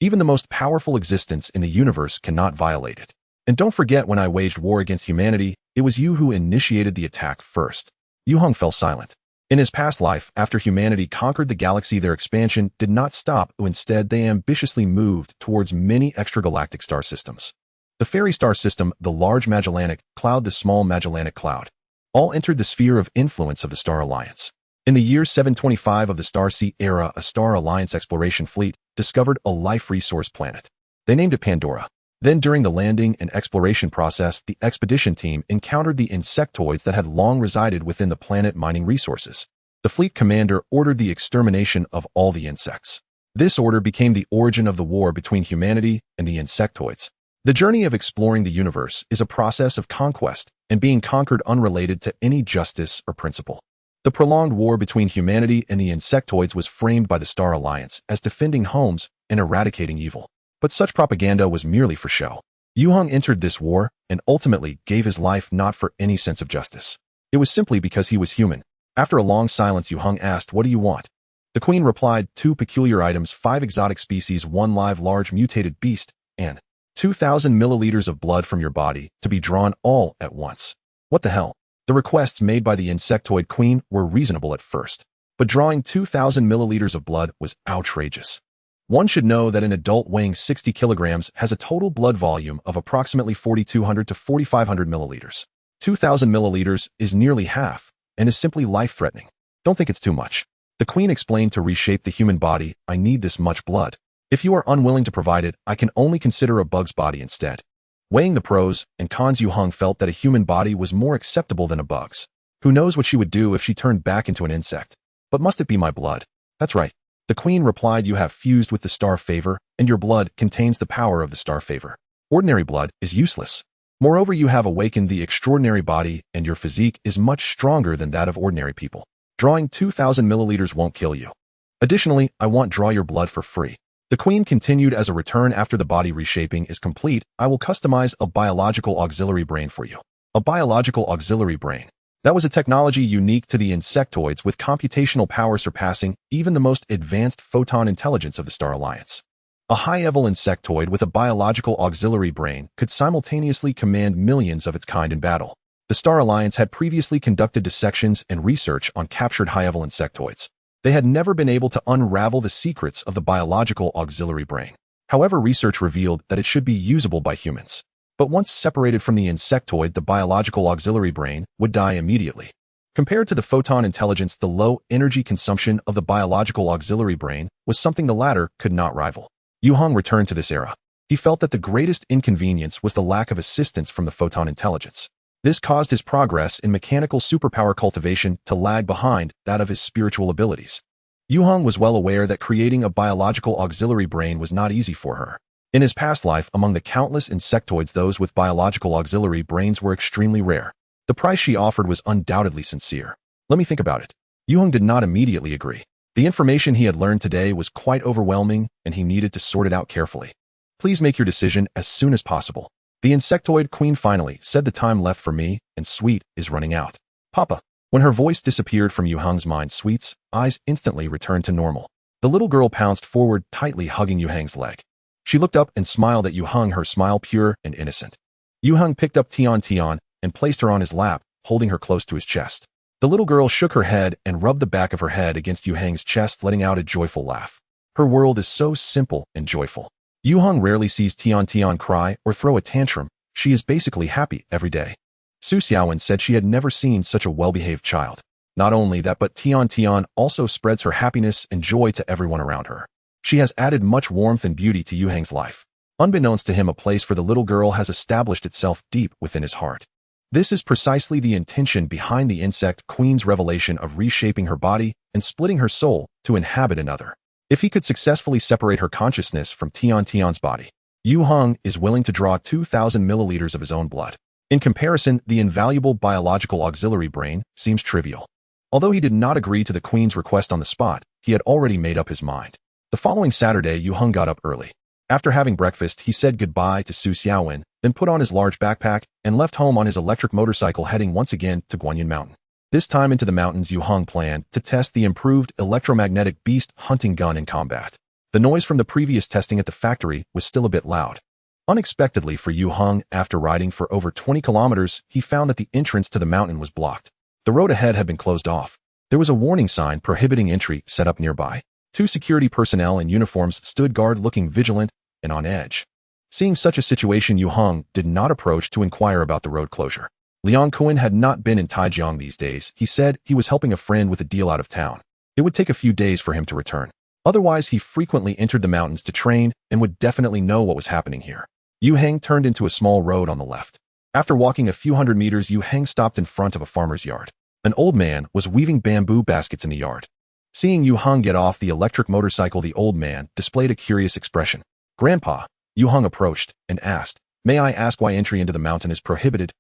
Even the most powerful existence in the universe cannot violate it. And don't forget, when I waged war against humanity, it was you who initiated the attack first." Yue Heng fell silent. In his past life, after humanity conquered the galaxy, their expansion did not stop. Instead, they ambitiously moved towards many extragalactic star systems. The fairy star system, the Large Magellanic Cloud, the Small Magellanic Cloud, all entered the sphere of influence of the Star Alliance. In the year 725 of the Starseed era, a Star Alliance exploration fleet discovered a life resource planet. They named it Pandora. Then, during the landing and exploration process, the expedition team encountered the insectoids that had long resided within the planet, mining resources. The fleet commander ordered the extermination of all the insects. This order became the origin of the war between humanity and the insectoids. The journey of exploring the universe is a process of conquest and being conquered, unrelated to any justice or principle. The prolonged war between humanity and the insectoids was framed by the Star Alliance as defending homes and eradicating evil. But such propaganda was merely for show. Yue Heng entered this war and ultimately gave his life not for any sense of justice. It was simply because he was human. After a long silence, Yue Heng asked, "What do you want?" The queen replied, 2 peculiar items, 5 exotic species, 1 live large mutated beast, and 2,000 milliliters of blood from your body to be drawn all at once." What the hell? The requests made by the insectoid queen were reasonable at first, but drawing 2,000 milliliters of blood was outrageous. One should know that an adult weighing 60 kilograms has a total blood volume of approximately 4,200 to 4,500 milliliters. 2,000 milliliters is nearly half and is simply life-threatening. Don't think it's too much. The queen explained to reshape the human body, I need this much blood. If you are unwilling to provide it, I can only consider a bug's body instead. Weighing the pros and cons, Yue Heng felt that a human body was more acceptable than a bug's. Who knows what she would do if she turned back into an insect? But must it be my blood? That's right. The queen replied, you have fused with the star favor, and your blood contains the power of the star favor. Ordinary blood is useless. Moreover, you have awakened the extraordinary body, and your physique is much stronger than that of ordinary people. Drawing 2,000 milliliters won't kill you. Additionally, I want draw your blood for free. The queen continued, as a return after the body reshaping is complete, I will customize a biological auxiliary brain for you. A biological auxiliary brain. That was a technology unique to the insectoids, with computational power surpassing even the most advanced photon intelligence of the Star Alliance. A high-level insectoid with a biological auxiliary brain could simultaneously command millions of its kind in battle. The Star Alliance had previously conducted dissections and research on captured high-level insectoids. They had never been able to unravel the secrets of the biological auxiliary brain. However, research revealed that it should be usable by humans. But once separated from the insectoid, the biological auxiliary brain would die immediately. Compared to the photon intelligence, the low energy consumption of the biological auxiliary brain was something the latter could not rival. Yue Heng returned to this era. He felt that the greatest inconvenience was the lack of assistance from the photon intelligence. This caused his progress in mechanical superpower cultivation to lag behind that of his spiritual abilities. Yue Heng was well aware that creating a biological auxiliary brain was not easy for her. In his past life, among the countless insectoids, those with biological auxiliary brains were extremely rare. The price she offered was undoubtedly sincere. Let me think about it. Yue Heng did not immediately agree. The information he had learned today was quite overwhelming, and he needed to sort it out carefully. Please make your decision as soon as possible. The insectoid queen finally said, the time left for me and Sweet is running out. Papa. When her voice disappeared from Yue Heng's mind, Sweet's eyes instantly returned to normal. The little girl pounced forward, tightly hugging Yue Heng's leg. She looked up and smiled at Yue Heng, her smile pure and innocent. Yue Heng picked up Tian and placed her on his lap, holding her close to his chest. The little girl shook her head and rubbed the back of her head against Yue Heng's chest, letting out a joyful laugh. Her world is so simple and joyful. Yue Heng rarely sees Tian cry or throw a tantrum. She is basically happy every day. Su Xiaowen said she had never seen such a well-behaved child. Not only that, but Tian also spreads her happiness and joy to everyone around her. She has added much warmth and beauty to Yue Heng's life. Unbeknownst to him, a place for the little girl has established itself deep within his heart. This is precisely the intention behind the insect queen's revelation of reshaping her body and splitting her soul to inhabit another. If he could successfully separate her consciousness from Tian's body, Yue Heng is willing to draw 2,000 milliliters of his own blood. In comparison, the invaluable biological auxiliary brain seems trivial. Although he did not agree to the queen's request on the spot, he had already made up his mind. The following Saturday, Yue Heng got up early. After having breakfast, he said goodbye to Su Xiaowen, then put on his large backpack and left home on his electric motorcycle, heading once again to Guanyin Mountain. This time into the mountains, Yue Heng planned to test the improved electromagnetic beast hunting gun in combat. The noise from the previous testing at the factory was still a bit loud. Unexpectedly for Yue Heng, after riding for over 20 kilometers, he found that the entrance to the mountain was blocked. The road ahead had been closed off. There was a warning sign prohibiting entry set up nearby. 2 security personnel in uniforms stood guard, looking vigilant and on edge. Seeing such a situation, Yue Heng did not approach to inquire about the road closure. Liang Kuan had not been in Taijiang these days. He said he was helping a friend with a deal out of town. It would take a few days for him to return. Otherwise, he frequently entered the mountains to train and would definitely know what was happening here. Yue Heng turned into a small road on the left. After walking a few hundred meters, Yue Heng stopped in front of a farmer's yard. An old man was weaving bamboo baskets in the yard. Seeing Yue Heng get off the electric motorcycle, the old man displayed a curious expression. Grandpa, Yue Heng approached and asked, may I ask why entry into the mountain is prohibited?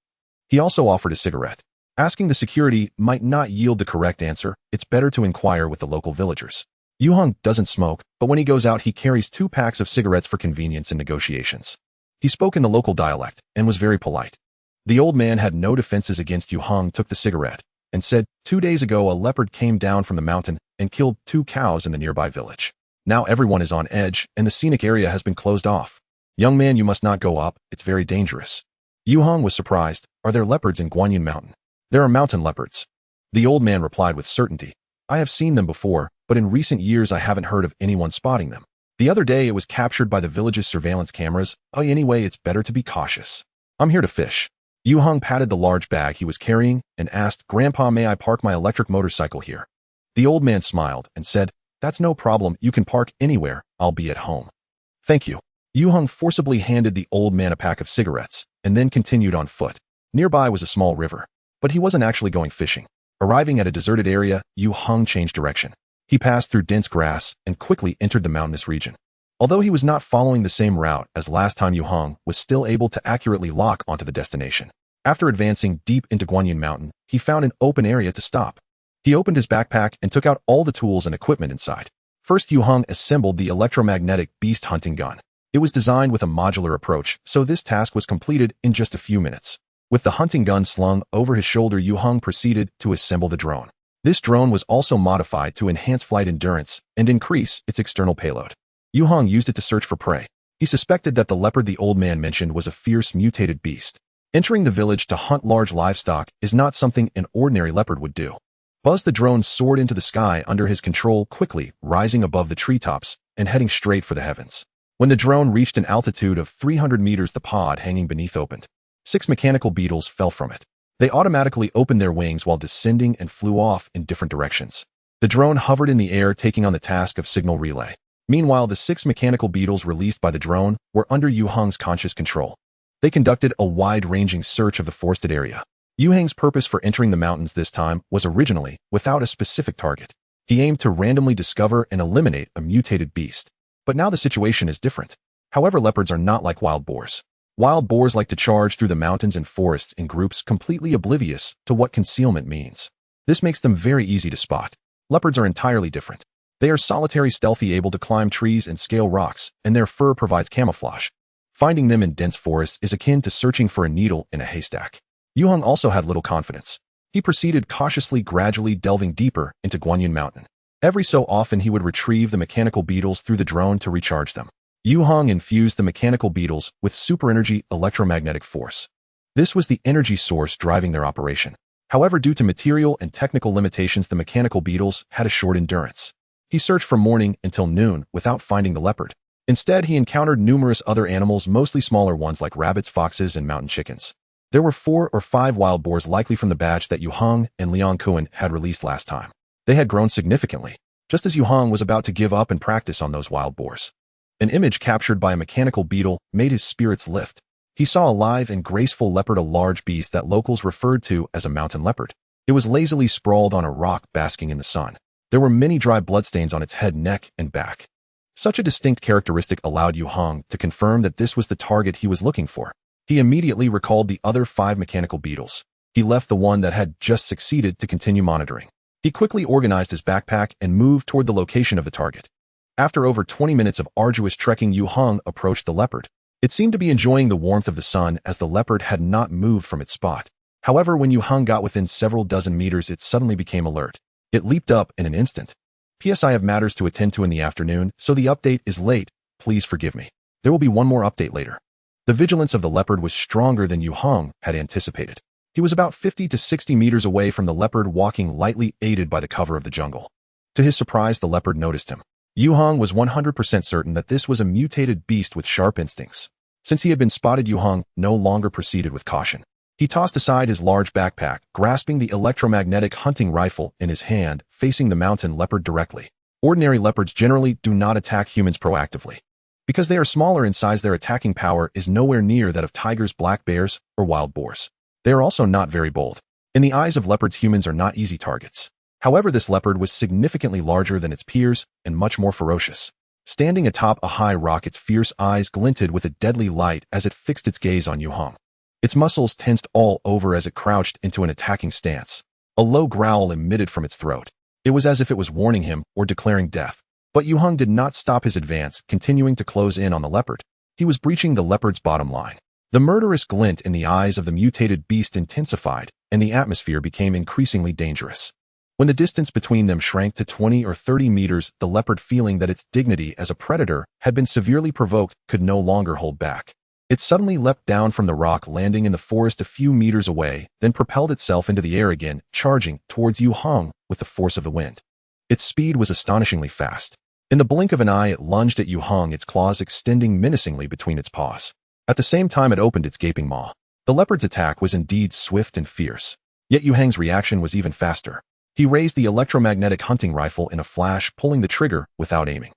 He also offered a cigarette. Asking the security might not yield the correct answer. It's better to inquire with the local villagers. Yue Heng doesn't smoke, but when he goes out, he carries 2 packs of cigarettes for convenience in negotiations. He spoke in the local dialect and was very polite. The old man had no defenses against Yue Heng, took the cigarette, and said, 2 days ago a leopard came down from the mountain and killed 2 cows in the nearby village. Now everyone is on edge and the scenic area has been closed off. Young man, you must not go up, it's very dangerous. Yue Heng was surprised. Are there leopards in Guanyin Mountain? There are mountain leopards. The old man replied with certainty. I have seen them before, but in recent years I haven't heard of anyone spotting them. The other day it was captured by the village's surveillance cameras. Oh, anyway, it's better to be cautious. I'm here to fish. Yue Heng patted the large bag he was carrying and asked, Grandpa, may I park my electric motorcycle here? The old man smiled and said, That's no problem, you can park anywhere, I'll be at home. Thank you. Yue Heng forcibly handed the old man a pack of cigarettes and then continued on foot. Nearby was a small river, but he wasn't actually going fishing. Arriving at a deserted area, Yue Heng changed direction. He passed through dense grass and quickly entered the mountainous region. Although he was not following the same route as last time, Yue Heng was still able to accurately lock onto the destination. After advancing deep into Guanyin Mountain, he found an open area to stop. He opened his backpack and took out all the tools and equipment inside. First, Yue Heng assembled the electromagnetic beast hunting gun. It was designed with a modular approach, so this task was completed in just a few minutes. With the hunting gun slung over his shoulder, Yue Heng proceeded to assemble the drone. This drone was also modified to enhance flight endurance and increase its external payload. Yue Heng used it to search for prey. He suspected that the leopard the old man mentioned was a fierce mutated beast. Entering the village to hunt large livestock is not something an ordinary leopard would do. Buzz the drone soared into the sky under his control, quickly rising above the treetops and heading straight for the heavens. When the drone reached an altitude of 300 meters, the pod hanging beneath opened. 6 mechanical beetles fell from it. They automatically opened their wings while descending and flew off in different directions. The drone hovered in the air, taking on the task of signal relay. Meanwhile, the 6 mechanical beetles released by the drone were under Yue Heng's conscious control. They conducted a wide-ranging search of the forested area. Yue Heng's purpose for entering the mountains this time was originally without a specific target. He aimed to randomly discover and eliminate a mutated beast. But now the situation is different. However, leopards are not like wild boars. Wild boars like to charge through the mountains and forests in groups, completely oblivious to what concealment means. This makes them very easy to spot. Leopards are entirely different. They are solitary, stealthy, able to climb trees and scale rocks, and their fur provides camouflage. Finding them in dense forests is akin to searching for a needle in a haystack. Yue Heng also had little confidence. He proceeded cautiously, gradually delving deeper into Guanyin Mountain. Every so often he would retrieve the mechanical beetles through the drone to recharge them. Yue Heng infused the mechanical beetles with super-energy electromagnetic force. This was the energy source driving their operation. However, due to material and technical limitations, the mechanical beetles had a short endurance. He searched from morning until noon without finding the leopard. Instead, he encountered numerous other animals, mostly smaller ones like rabbits, foxes, and mountain chickens. There were 4 or 5 wild boars, likely from the batch that Yue Heng and Liang Kuan had released last time. They had grown significantly, just as Yue Heng was about to give up and practice on those wild boars. An image captured by a mechanical beetle made his spirits lift. He saw a lithe and graceful leopard, a large beast that locals referred to as a mountain leopard. It was lazily sprawled on a rock, basking in the sun. There were many dry bloodstains on its head, neck, and back. Such a distinct characteristic allowed Yue Heng to confirm that this was the target he was looking for. He immediately recalled the other 5 mechanical beetles. He left the one that had just succeeded to continue monitoring. He quickly organized his backpack and moved toward the location of the target. After over 20 minutes of arduous trekking, Yue Heng approached the leopard. It seemed to be enjoying the warmth of the sun, as the leopard had not moved from its spot. However, when Yue Heng got within several dozen meters, it suddenly became alert. It leaped up in an instant. P.S. I have matters to attend to in the afternoon, so the update is late. Please forgive me. There will be one more update later. The vigilance of the leopard was stronger than Yue Heng had anticipated. He was about 50 to 60 meters away from the leopard, walking lightly, aided by the cover of the jungle. To his surprise, the leopard noticed him. Yue Heng was 100% certain that this was a mutated beast with sharp instincts. Since he had been spotted, Yue Heng no longer proceeded with caution. He tossed aside his large backpack, grasping the electromagnetic hunting rifle in his hand, facing the mountain leopard directly. Ordinary leopards generally do not attack humans proactively. Because they are smaller in size, their attacking power is nowhere near that of tigers, black bears, or wild boars. They are also not very bold. In the eyes of leopards, humans are not easy targets. However, this leopard was significantly larger than its peers and much more ferocious. Standing atop a high rock, its fierce eyes glinted with a deadly light as it fixed its gaze on Yue Heng. Its muscles tensed all over as it crouched into an attacking stance. A low growl emitted from its throat. It was as if it was warning him or declaring death. But Yue Heng did not stop his advance, continuing to close in on the leopard. He was breaching the leopard's bottom line. The murderous glint in the eyes of the mutated beast intensified, and the atmosphere became increasingly dangerous. When the distance between them shrank to 20 or 30 meters, the leopard, feeling that its dignity as a predator had been severely provoked, could no longer hold back. It suddenly leapt down from the rock, landing in the forest a few meters away, then propelled itself into the air again, charging towards Yue Heng with the force of the wind. Its speed was astonishingly fast. In the blink of an eye, it lunged at Yue Heng, its claws extending menacingly between its paws. At the same time, it opened its gaping maw. The leopard's attack was indeed swift and fierce. Yet Yue Heng's reaction was even faster. He raised the electromagnetic hunting rifle in a flash, pulling the trigger without aiming.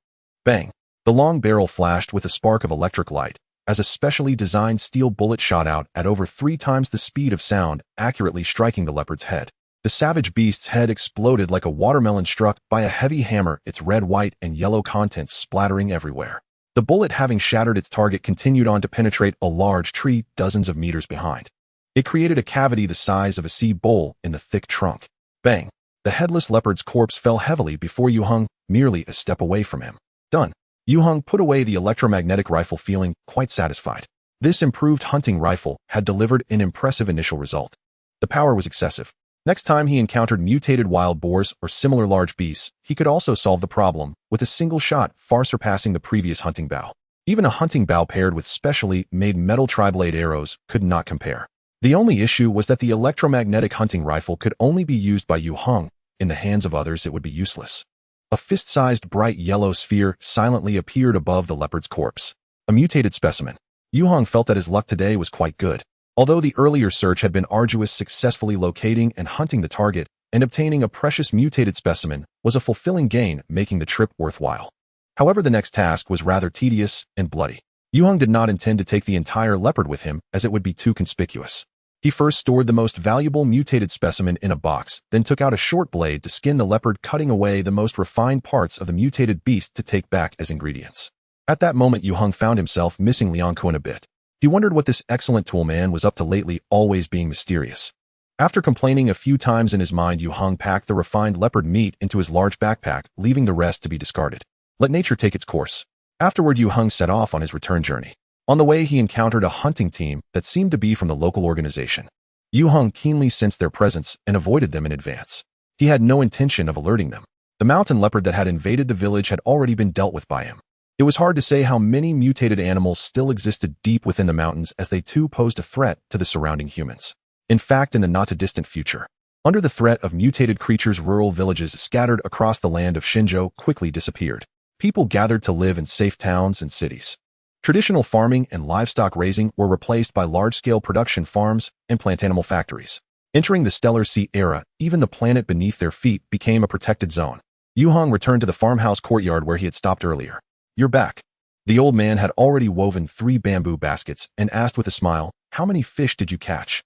Bang! The long barrel flashed with a spark of electric light, as a specially designed steel bullet shot out at over 3 times the speed of sound, accurately striking the leopard's head. The savage beast's head exploded like a watermelon struck by a heavy hammer, its red, white, and yellow contents splattering everywhere. The bullet, having shattered its target, continued on to penetrate a large tree dozens of meters behind. It created a cavity the size of a sea bowl in the thick trunk. Bang! The headless leopard's corpse fell heavily before Yue Heng, merely a step away from him. Done. Yue Heng put away the electromagnetic rifle, feeling quite satisfied. This improved hunting rifle had delivered an impressive initial result. The power was excessive. Next time he encountered mutated wild boars or similar large beasts, he could also solve the problem with a single shot, far surpassing the previous hunting bow. Even a hunting bow paired with specially made metal tri-blade arrows could not compare. The only issue was that the electromagnetic hunting rifle could only be used by Yue Heng. In the hands of others, it would be useless. A fist-sized bright yellow sphere silently appeared above the leopard's corpse. A mutated specimen. Yue Heng felt that his luck today was quite good. Although the earlier search had been arduous, successfully locating and hunting the target and obtaining a precious mutated specimen was a fulfilling gain, making the trip worthwhile. However, the next task was rather tedious and bloody. Yue Heng did not intend to take the entire leopard with him, as it would be too conspicuous. He first stored the most valuable mutated specimen in a box, then took out a short blade to skin the leopard, cutting away the most refined parts of the mutated beast to take back as ingredients. At that moment, Yue Heng found himself missing Liang Kun a bit. He wondered what this excellent tool man was up to lately, always being mysterious. After complaining a few times in his mind, Yue Heng packed the refined leopard meat into his large backpack, leaving the rest to be discarded. Let nature take its course. Afterward, Yue Heng set off on his return journey. On the way, he encountered a hunting team that seemed to be from the local organization. Yue Heng keenly sensed their presence and avoided them in advance. He had no intention of alerting them. The mountain leopard that had invaded the village had already been dealt with by him. It was hard to say how many mutated animals still existed deep within the mountains, as they too posed a threat to the surrounding humans. In fact, in the not-too-distant future, under the threat of mutated creatures, rural villages scattered across the land of Xinzhou quickly disappeared. People gathered to live in safe towns and cities. Traditional farming and livestock raising were replaced by large-scale production farms and plant animal factories. Entering the stellar sea era, even the planet beneath their feet became a protected zone. Yue Heng returned to the farmhouse courtyard where he had stopped earlier. "You're back." The old man had already woven 3 bamboo baskets and asked with a smile, "How many fish did you catch?"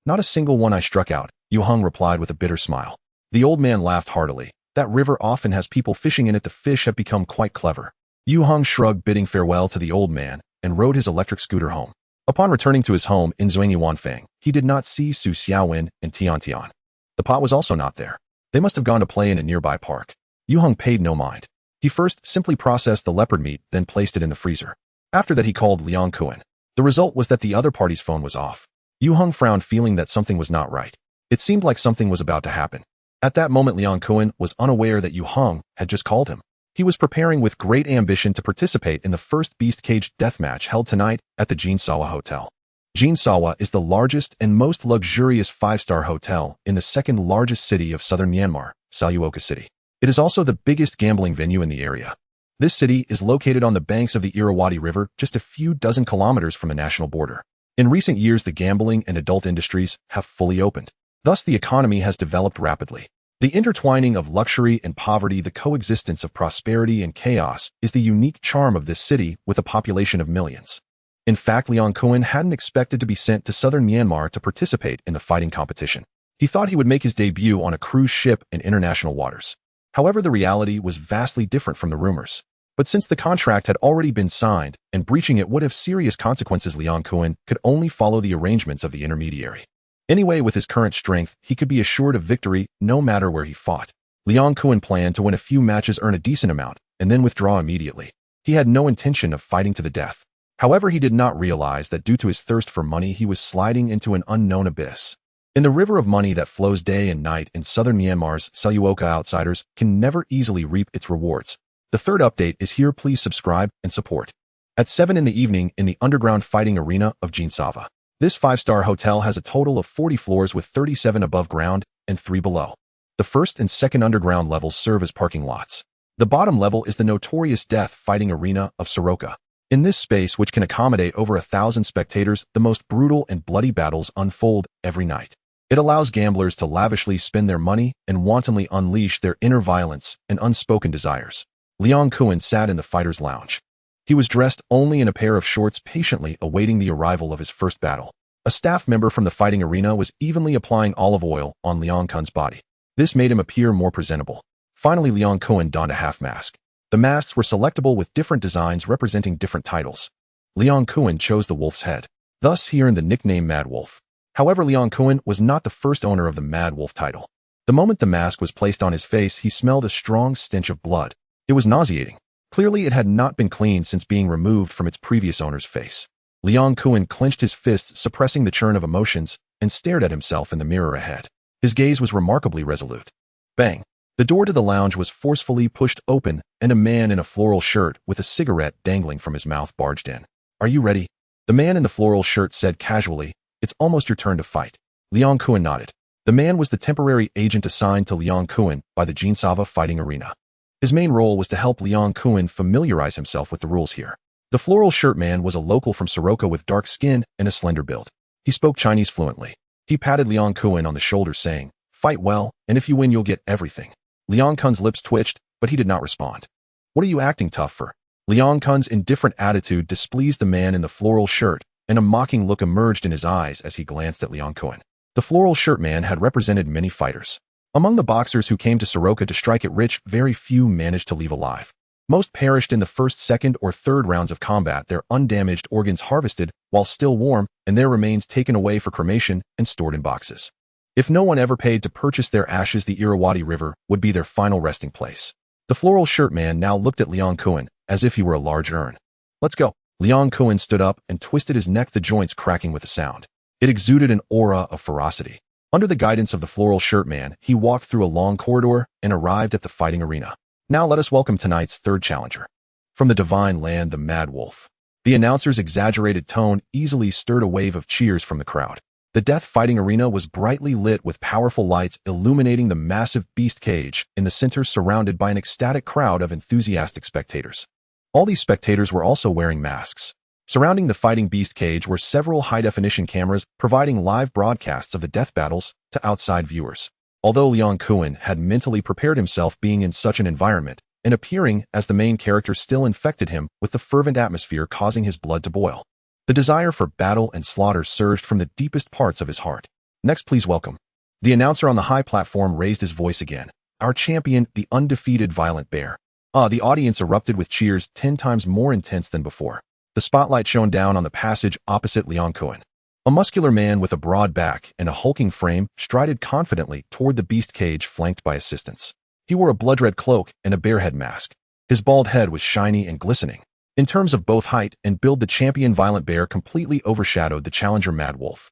"Not a single one I struck out," Yue Heng replied with a bitter smile. The old man laughed heartily. "That river often has people fishing in it. The fish have become quite clever." Yue Heng shrugged, bidding farewell to the old man, and rode his electric scooter home. Upon returning to his home in Zhuangyi Wanfeng, he did not see Su Xiaowen and Tian Tian. The pot was also not there. They must have gone to play in a nearby park. Yue Heng paid no mind. He first simply processed the leopard meat, then placed it in the freezer. After that, he called Liang Kun. The result was that the other party's phone was off. Yue Heng frowned, feeling that something was not right. It seemed like something was about to happen. At that moment, Liang Kun was unaware that Yue Heng had just called him. He was preparing with great ambition to participate in the first beast cage deathmatch held tonight at the Jinsawa Hotel. Jinsawa is the largest and most luxurious 5-star hotel in the second largest city of southern Myanmar, Saluoka City. It is also the biggest gambling venue in the area. This city is located on the banks of the Irrawaddy River, just a few dozen kilometers from the national border. In recent years, the gambling and adult industries have fully opened. Thus, the economy has developed rapidly. The intertwining of luxury and poverty, the coexistence of prosperity and chaos, is the unique charm of this city with a population of millions. In fact, Liang Kun hadn't expected to be sent to southern Myanmar to participate in the fighting competition. He thought he would make his debut on a cruise ship in international waters. However, the reality was vastly different from the rumors. But since the contract had already been signed, and breaching it would have serious consequences, Liang Kun could only follow the arrangements of the intermediary. Anyway, with his current strength, he could be assured of victory no matter where he fought. Liang Kun planned to win a few matches, earn a decent amount, and then withdraw immediately. He had no intention of fighting to the death. However, he did not realize that due to his thirst for money, he was sliding into an unknown abyss. In the river of money that flows day and night in southern Myanmar's Saluoka, outsiders can never easily reap its rewards. The third update is here. Please subscribe and support. At 7 in the evening in the underground fighting arena of Jinsawa. This 5-star hotel has a total of 40 floors with 37 above ground and 3 below. The first and second underground levels serve as parking lots. The bottom level is the notorious death fighting arena of Soroka. In this space, which can accommodate over 1,000 spectators, the most brutal and bloody battles unfold every night. It allows gamblers to lavishly spend their money and wantonly unleash their inner violence and unspoken desires. Liang Kuan sat in the fighter's lounge. He was dressed only in a pair of shorts, patiently awaiting the arrival of his first battle. A staff member from the fighting arena was evenly applying olive oil on Liang Kuan's body. This made him appear more presentable. Finally, Liang Kuan donned a half mask. The masks were selectable with different designs representing different titles. Liang Kuan chose the wolf's head. Thus, he earned the nickname Mad Wolf. However, Liang Kuan was not the first owner of the Mad Wolf title. The moment the mask was placed on his face, he smelled a strong stench of blood. It was nauseating. Clearly, it had not been cleaned since being removed from its previous owner's face. Liang Kuan clenched his fists, suppressing the churn of emotions, and stared at himself in the mirror ahead. His gaze was remarkably resolute. Bang! The door to the lounge was forcefully pushed open, and a man in a floral shirt with a cigarette dangling from his mouth barged in. "Are you ready?" The man in the floral shirt said casually. "It's almost your turn to fight." Liang Kuan nodded. The man was the temporary agent assigned to Liang Kuan by the Jinsava fighting arena. His main role was to help Liang Kuan familiarize himself with the rules here. The floral shirt man was a local from Soroka with dark skin and a slender build. He spoke Chinese fluently. He patted Liang Kuan on the shoulder, saying, "Fight well, and if you win, you'll get everything." Liang Kuan's lips twitched, but he did not respond. "What are you acting tough for?" Liang Kuan's indifferent attitude displeased the man in the floral shirt, and a mocking look emerged in his eyes as he glanced at Liang Kuan. The floral shirt man had represented many fighters. Among the boxers who came to Soroka to strike it rich, very few managed to leave alive. Most perished in the first, second, or third rounds of combat, their undamaged organs harvested while still warm, and their remains taken away for cremation and stored in boxes. If no one ever paid to purchase their ashes, the Irrawaddy River would be their final resting place. The floral shirt man now looked at Liang Kuan as if he were a large urn. "Let's go." Liang Kuan stood up and twisted his neck, the joints cracking with a sound. It exuded an aura of ferocity. Under the guidance of the floral shirt man, he walked through a long corridor and arrived at the fighting arena. "Now let us welcome tonight's third challenger. From the divine land, the Mad Wolf." The announcer's exaggerated tone easily stirred a wave of cheers from the crowd. The death fighting arena was brightly lit with powerful lights illuminating the massive beast cage in the center, surrounded by an ecstatic crowd of enthusiastic spectators. All these spectators were also wearing masks. Surrounding the fighting beast cage were several high-definition cameras providing live broadcasts of the death battles to outside viewers. Although Liang Kuan had mentally prepared himself, being in such an environment and appearing as the main character still infected him with the fervent atmosphere, causing his blood to boil. The desire for battle and slaughter surged from the deepest parts of his heart. "Next, please welcome." The announcer on the high platform raised his voice again. "Our champion, the undefeated Violent Bear." The audience erupted with cheers 10 times more intense than before. The spotlight shone down on the passage opposite Liang Kuan. A muscular man with a broad back and a hulking frame strided confidently toward the beast cage, flanked by assistants. He wore a blood-red cloak and a bear head mask. His bald head was shiny and glistening. In terms of both height and build, the champion Violent Bear completely overshadowed the challenger Mad Wolf.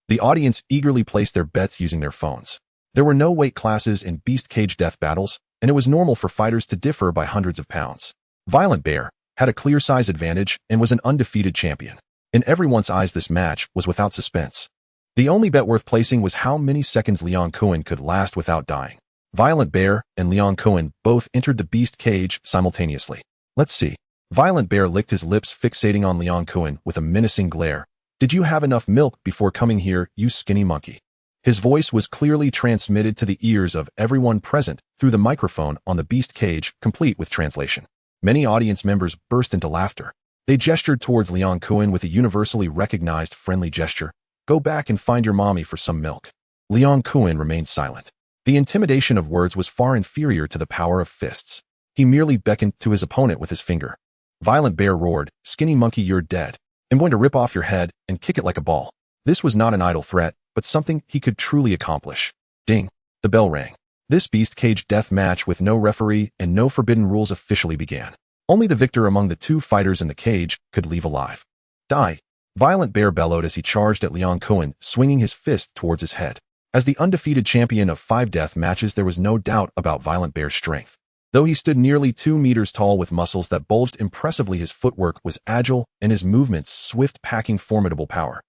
The audience eagerly placed their bets using their phones. There were no weight classes in beast cage death battles, and it was normal for fighters to differ by hundreds of pounds. Violent Bear had a clear size advantage and was an undefeated champion. In everyone's eyes, this match was without suspense. The only bet worth placing was how many seconds Liang Kuan could last without dying. Violent Bear and Liang Kuan both entered the beast cage simultaneously. "Let's see." Violent Bear licked his lips, fixating on Liang Kuan with a menacing glare. "Did you have enough milk before coming here, you skinny monkey?" His voice was clearly transmitted to the ears of everyone present through the microphone on the beast cage, complete with translation. Many audience members burst into laughter. They gestured towards Liang Kuan with a universally recognized friendly gesture. "Go back and find your mommy for some milk." Liang Kuan remained silent. The intimidation of words was far inferior to the power of fists. He merely beckoned to his opponent with his finger. Violent Bear roared, "Skinny monkey, you're dead. I'm going to rip off your head and kick it like a ball." This was not an idle threat, but something he could truly accomplish. Ding! The bell rang. This beast cage death match with no referee and no forbidden rules officially began. Only the victor among the two fighters in the cage could leave alive. "Die!" Violent Bear bellowed as he charged at Liang Kuan, swinging his fist towards his head. As the undefeated champion of 5 death matches, there was no doubt about Violent Bear's strength. Though he stood nearly 2 meters tall with muscles that bulged impressively, his footwork was agile and his movements swift, packing formidable power.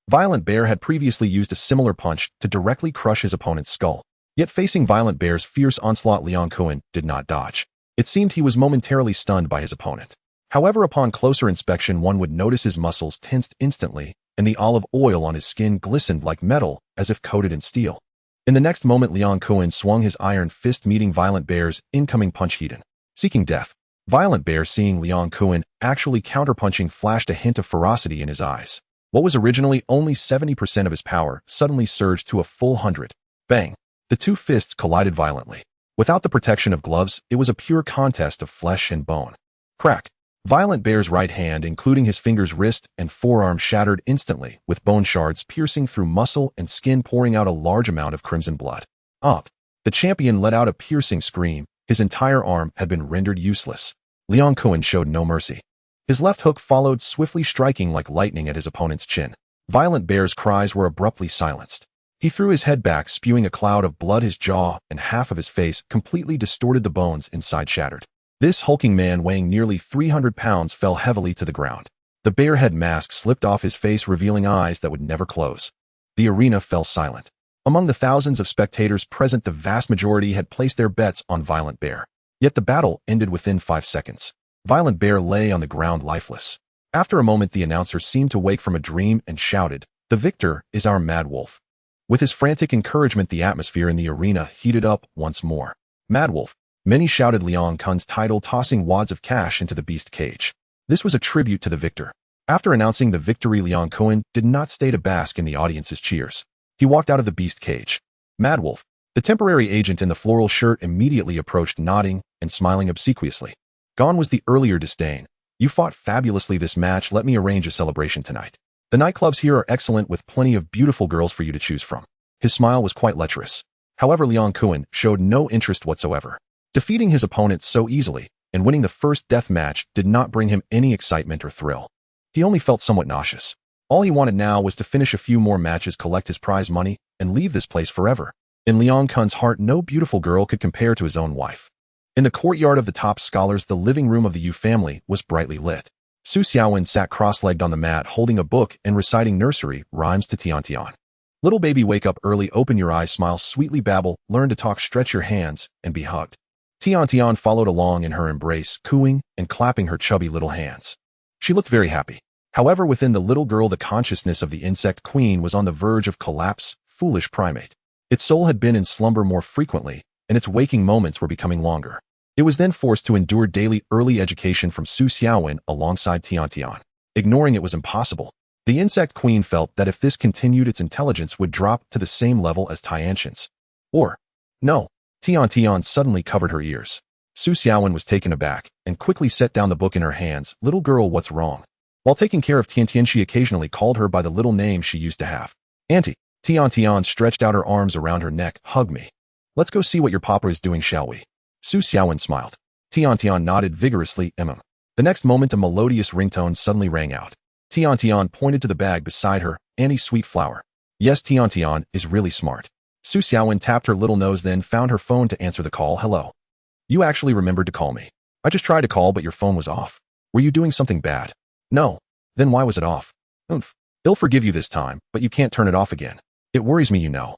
Violent Bear had previously used a similar punch to directly crush his opponent's skull. Yet facing Violent Bear's fierce onslaught, Liang Kuan did not dodge. It seemed he was momentarily stunned by his opponent. However, upon closer inspection, one would notice his muscles tensed instantly, and the olive oil on his skin glistened like metal, as if coated in steel. In the next moment, Liang Kuan swung his iron fist, meeting Violent Bear's incoming punch. Heaton, seeking death. Violent Bear, seeing Liang Kuan actually counterpunching, flashed a hint of ferocity in his eyes. What was originally only 70% of his power suddenly surged to a full 100. Bang! The two fists collided violently. Without the protection of gloves, it was a pure contest of flesh and bone. Crack! Violent Bear's right hand, including his fingers, wrist, and forearm, shattered instantly, with bone shards piercing through muscle and skin, pouring out a large amount of crimson blood. Up! The champion let out a piercing scream. His entire arm had been rendered useless. Liang Kuan showed no mercy. His left hook followed swiftly, striking like lightning at his opponent's chin. Violent Bear's cries were abruptly silenced. He threw his head back, spewing a cloud of blood. His jaw and half of his face, completely distorted, the bones inside shattered. This hulking man, weighing nearly 300 pounds, fell heavily to the ground. The bear head mask slipped off his face, revealing eyes that would never close. The arena fell silent. Among the thousands of spectators present, the vast majority had placed their bets on Violent Bear. Yet the battle ended within 5 seconds. Violent Bear lay on the ground lifeless. After a moment, the announcer seemed to wake from a dream and shouted, "The victor is our Mad Wolf." With his frantic encouragement, the atmosphere in the arena heated up once more. Mad Wolf. Many shouted Liang Kuan's title, tossing wads of cash into the beast cage. This was a tribute to the victor. After announcing the victory, Liang Kuan did not stay to bask in the audience's cheers. He walked out of the beast cage. Mad Wolf, the temporary agent in the floral shirt, immediately approached, nodding and smiling obsequiously. Gone was the earlier disdain. You fought fabulously this match. Let me arrange a celebration tonight. The nightclubs here are excellent, with plenty of beautiful girls for you to choose from. His smile was quite lecherous. However, Liang Kuan showed no interest whatsoever. Defeating his opponent so easily and winning the first death match did not bring him any excitement or thrill. He only felt somewhat nauseous. All he wanted now was to finish a few more matches, collect his prize money, and leave this place forever. In Liang Kuan's heart, no beautiful girl could compare to his own wife. In the courtyard of the top scholars, the living room of the Yue family was brightly lit. Su Xiaowen sat cross-legged on the mat, holding a book and reciting nursery rhymes to Tian Tian. Little baby, wake up early, open your eyes, smile, sweetly babble, learn to talk, stretch your hands, and be hugged. Tian Tian followed along in her embrace, cooing and clapping her chubby little hands. She looked very happy. However, within the little girl, the consciousness of the insect queen was on the verge of collapse. Foolish primate. Its soul had been in slumber more frequently, and its waking moments were becoming longer. It was then forced to endure daily early education from Su Xiaowen alongside Tian Tian. Ignoring it was impossible. The insect queen felt that if this continued, its intelligence would drop to the same level as Tiantian's. Or, no. Tian Tian suddenly covered her ears. Su Xiaowen was taken aback and quickly set down the book in her hands. Little girl, what's wrong? While taking care of Tian Tian, she occasionally called her by the little name she used to have. Auntie. Tian Tian stretched out her arms around her neck. Hug me. Let's go see what your papa is doing, shall we? Su Xiaowen smiled. Tian Tian nodded vigorously. The next moment, a melodious ringtone suddenly rang out. Tian Tian pointed to the bag beside her. Annie, sweet flower. Yes, Tian Tian is really smart. Su Xiaowen tapped her little nose, then found her phone to answer the call. Hello. You actually remembered to call me. I just tried to call, but your phone was off. Were you doing something bad? No. Then why was it off? They'll forgive you this time, but you can't turn it off again. It worries me, you know.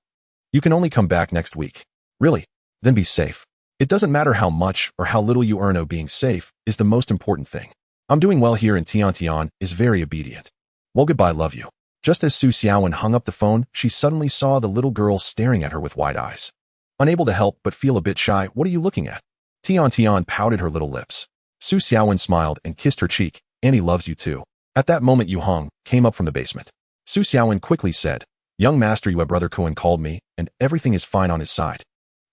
You can only come back next week. Really? Then be safe. It doesn't matter how much or how little you earn. Being safe is the most important thing. I'm doing well here, and Tian Tian is very obedient. Well, goodbye, love you. Just as Su Xiaowen hung up the phone, she suddenly saw the little girl staring at her with wide eyes. Unable to help but feel a bit shy, what are you looking at? Tian Tian pouted her little lips. Su Xiaowen smiled and kissed her cheek. Annie loves you too. At that moment, Yue Heng came up from the basement. Su Xiaowen quickly said, Young master, Yue brother Kuan called me, and everything is fine on his side.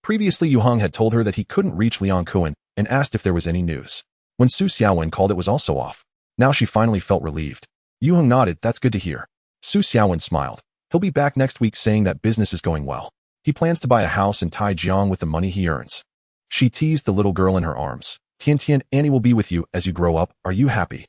Previously, Yue Heng had told her that he couldn't reach Liang Kuan and asked if there was any news. When Su Xiaowen called, it was also off. Now she finally felt relieved. Yue Heng nodded. That's good to hear. Su Xiaowen smiled. He'll be back next week, saying that business is going well. He plans to buy a house in Taijiang with the money he earns. She teased the little girl in her arms. Tian Tian, Annie will be with you as you grow up. Are you happy?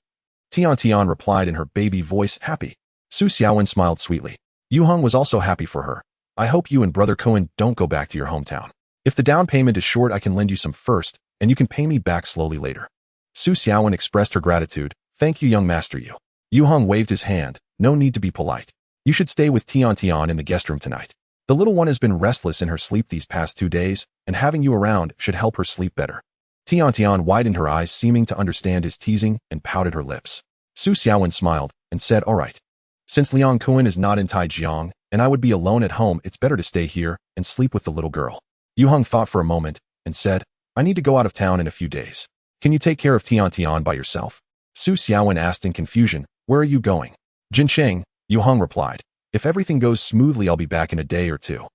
Tian Tian replied in her baby voice, happy. Su Xiaowen smiled sweetly. Yue Heng was also happy for her. I hope you and brother Kuan don't go back to your hometown. If the down payment is short, I can lend you some first, and you can pay me back slowly later. Su Xiaowen expressed her gratitude. Thank you, young master Yu. Yue Heng waved his hand. No need to be polite. You should stay with Tian Tian in the guest room tonight. The little one has been restless in her sleep these past 2 days, and having you around should help her sleep better. Tian widened her eyes, seeming to understand his teasing, and pouted her lips. Su Xiaowen smiled and said, "All right. Since Liang Kuan is not in Taijiang, and I would be alone at home, it's better to stay here and sleep with the little girl." Yue Heng thought for a moment and said, "I need to go out of town in a few days. Can you take care of Tian by yourself?" Su Xiaowen asked in confusion, "Where are you going?" "Jincheng," Yue Heng replied. "If everything goes smoothly, I'll be back in a day or two."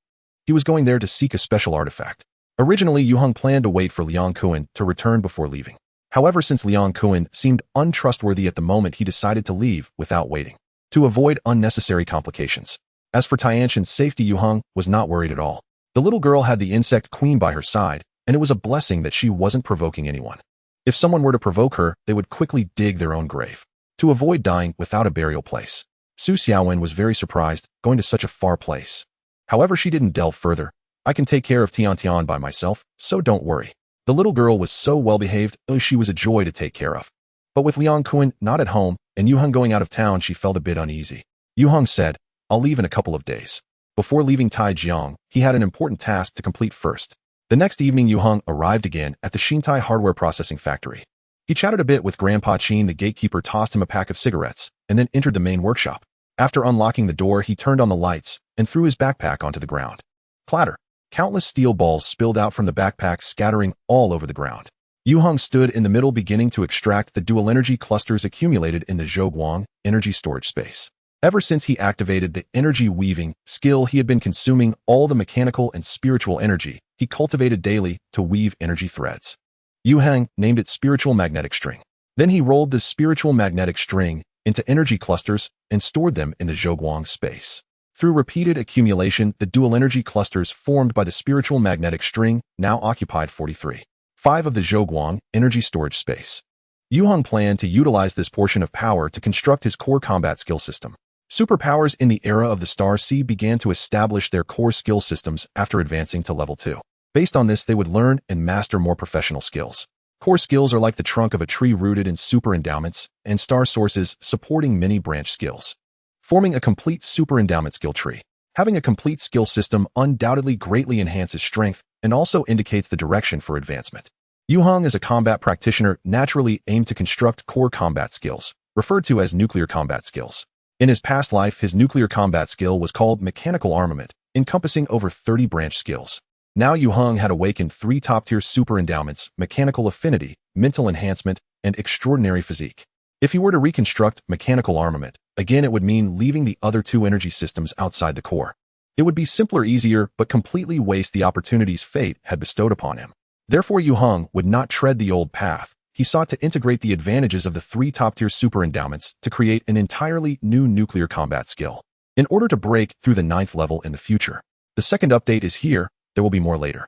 He was going there to seek a special artifact. Originally, Yue Heng planned to wait for Liang Kuan to return before leaving. However, since Liang Kuan seemed untrustworthy at the moment, he decided to leave without waiting, to avoid unnecessary complications. As for Tianshan's safety, Yue Heng was not worried at all. The little girl had the insect queen by her side, and it was a blessing that she wasn't provoking anyone. If someone were to provoke her, they would quickly dig their own grave, to avoid dying without a burial place. Su Xiaowen was very surprised, going to such a far place. However, she didn't delve further. "I can take care of Tian by myself, so don't worry." The little girl was so well-behaved, she was a joy to take care of. But with Liang Kuan not at home, and Yue Heng going out of town, she felt a bit uneasy. Yue Heng said, "I'll leave in a couple of days." Before leaving Taijiang, he had an important task to complete first. The next evening, Yue Heng arrived again at the Xintai hardware processing factory. He chatted a bit with Grandpa Qin. The gatekeeper tossed him a pack of cigarettes, and then entered the main workshop. After unlocking the door, he turned on the lights and threw his backpack onto the ground. Clatter! Countless steel balls spilled out from the backpack, scattering all over the ground. Yue Heng stood in the middle, beginning to extract the dual energy clusters accumulated in the Zhoguang energy storage space. Ever since he activated the energy weaving skill, he had been consuming all the mechanical and spiritual energy he cultivated daily to weave energy threads. Yue Heng named it spiritual magnetic string. Then he rolled the spiritual magnetic string into energy clusters and stored them in the Zhoguang space. Through repeated accumulation, the dual energy clusters formed by the spiritual magnetic string now occupied 43.5 of the Zhoguang energy storage space. Yue Heng planned to utilize this portion of power to construct his core combat skill system. Superpowers in the era of the Star Sea began to establish their core skill systems after advancing to level 2. Based on this, they would learn and master more professional skills. Core skills are like the trunk of a tree rooted in super endowments and star sources supporting many branch skills, forming a complete super endowment skill tree. Having a complete skill system undoubtedly greatly enhances strength and also indicates the direction for advancement. Yue Heng, as a combat practitioner, naturally aimed to construct core combat skills, referred to as nuclear combat skills. In his past life, his nuclear combat skill was called mechanical armament, encompassing over 30 branch skills. Now Yue Heng had awakened 3 top-tier super endowments: mechanical affinity, mental enhancement, and extraordinary physique. If he were to reconstruct mechanical armament, again it would mean leaving the other 2 energy systems outside the core. It would be simpler, easier, but completely waste the opportunities fate had bestowed upon him. Therefore, Yue Heng would not tread the old path. He sought to integrate the advantages of the 3 top-tier super endowments to create an entirely new nuclear combat skill, in order to break through the 9th level in the future. The second update is here. There will be more later.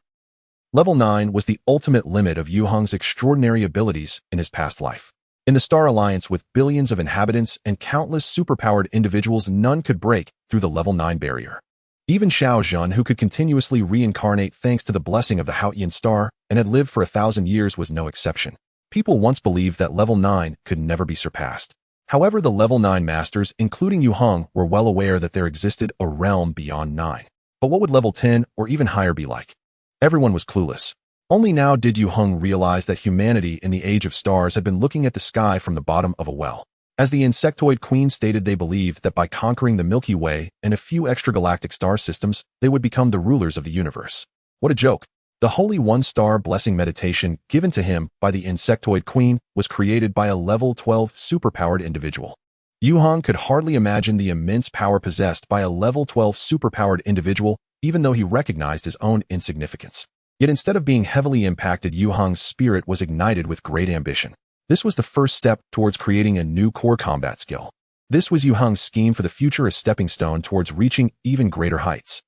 Level 9 was the ultimate limit of Yue Heng's extraordinary abilities in his past life. In the Star Alliance, with billions of inhabitants and countless superpowered individuals, none could break through the level 9 barrier. Even Xiao Zhan, who could continuously reincarnate thanks to the blessing of the Haotian star and had lived for 1,000 years, was no exception. People once believed that level 9 could never be surpassed. However, the level 9 masters, including Yue Heng, were well aware that there existed a realm beyond 9. But what would level 10 or even higher be like? Everyone was clueless. Only now did Yue Heng realize that humanity in the Age of Stars had been looking at the sky from the bottom of a well. As the Insectoid Queen stated, they believed that by conquering the Milky Way and a few extragalactic star systems, they would become the rulers of the universe. What a joke! The Holy One-Star Blessing meditation given to him by the Insectoid Queen was created by a level 12 superpowered individual. Yue Heng could hardly imagine the immense power possessed by a level 12 superpowered individual, even though he recognized his own insignificance. Yet instead of being heavily impacted, Yue Heng's spirit was ignited with great ambition. This was the first step towards creating a new core combat skill. This was Yue Heng's scheme for the future, a stepping stone towards reaching even greater heights.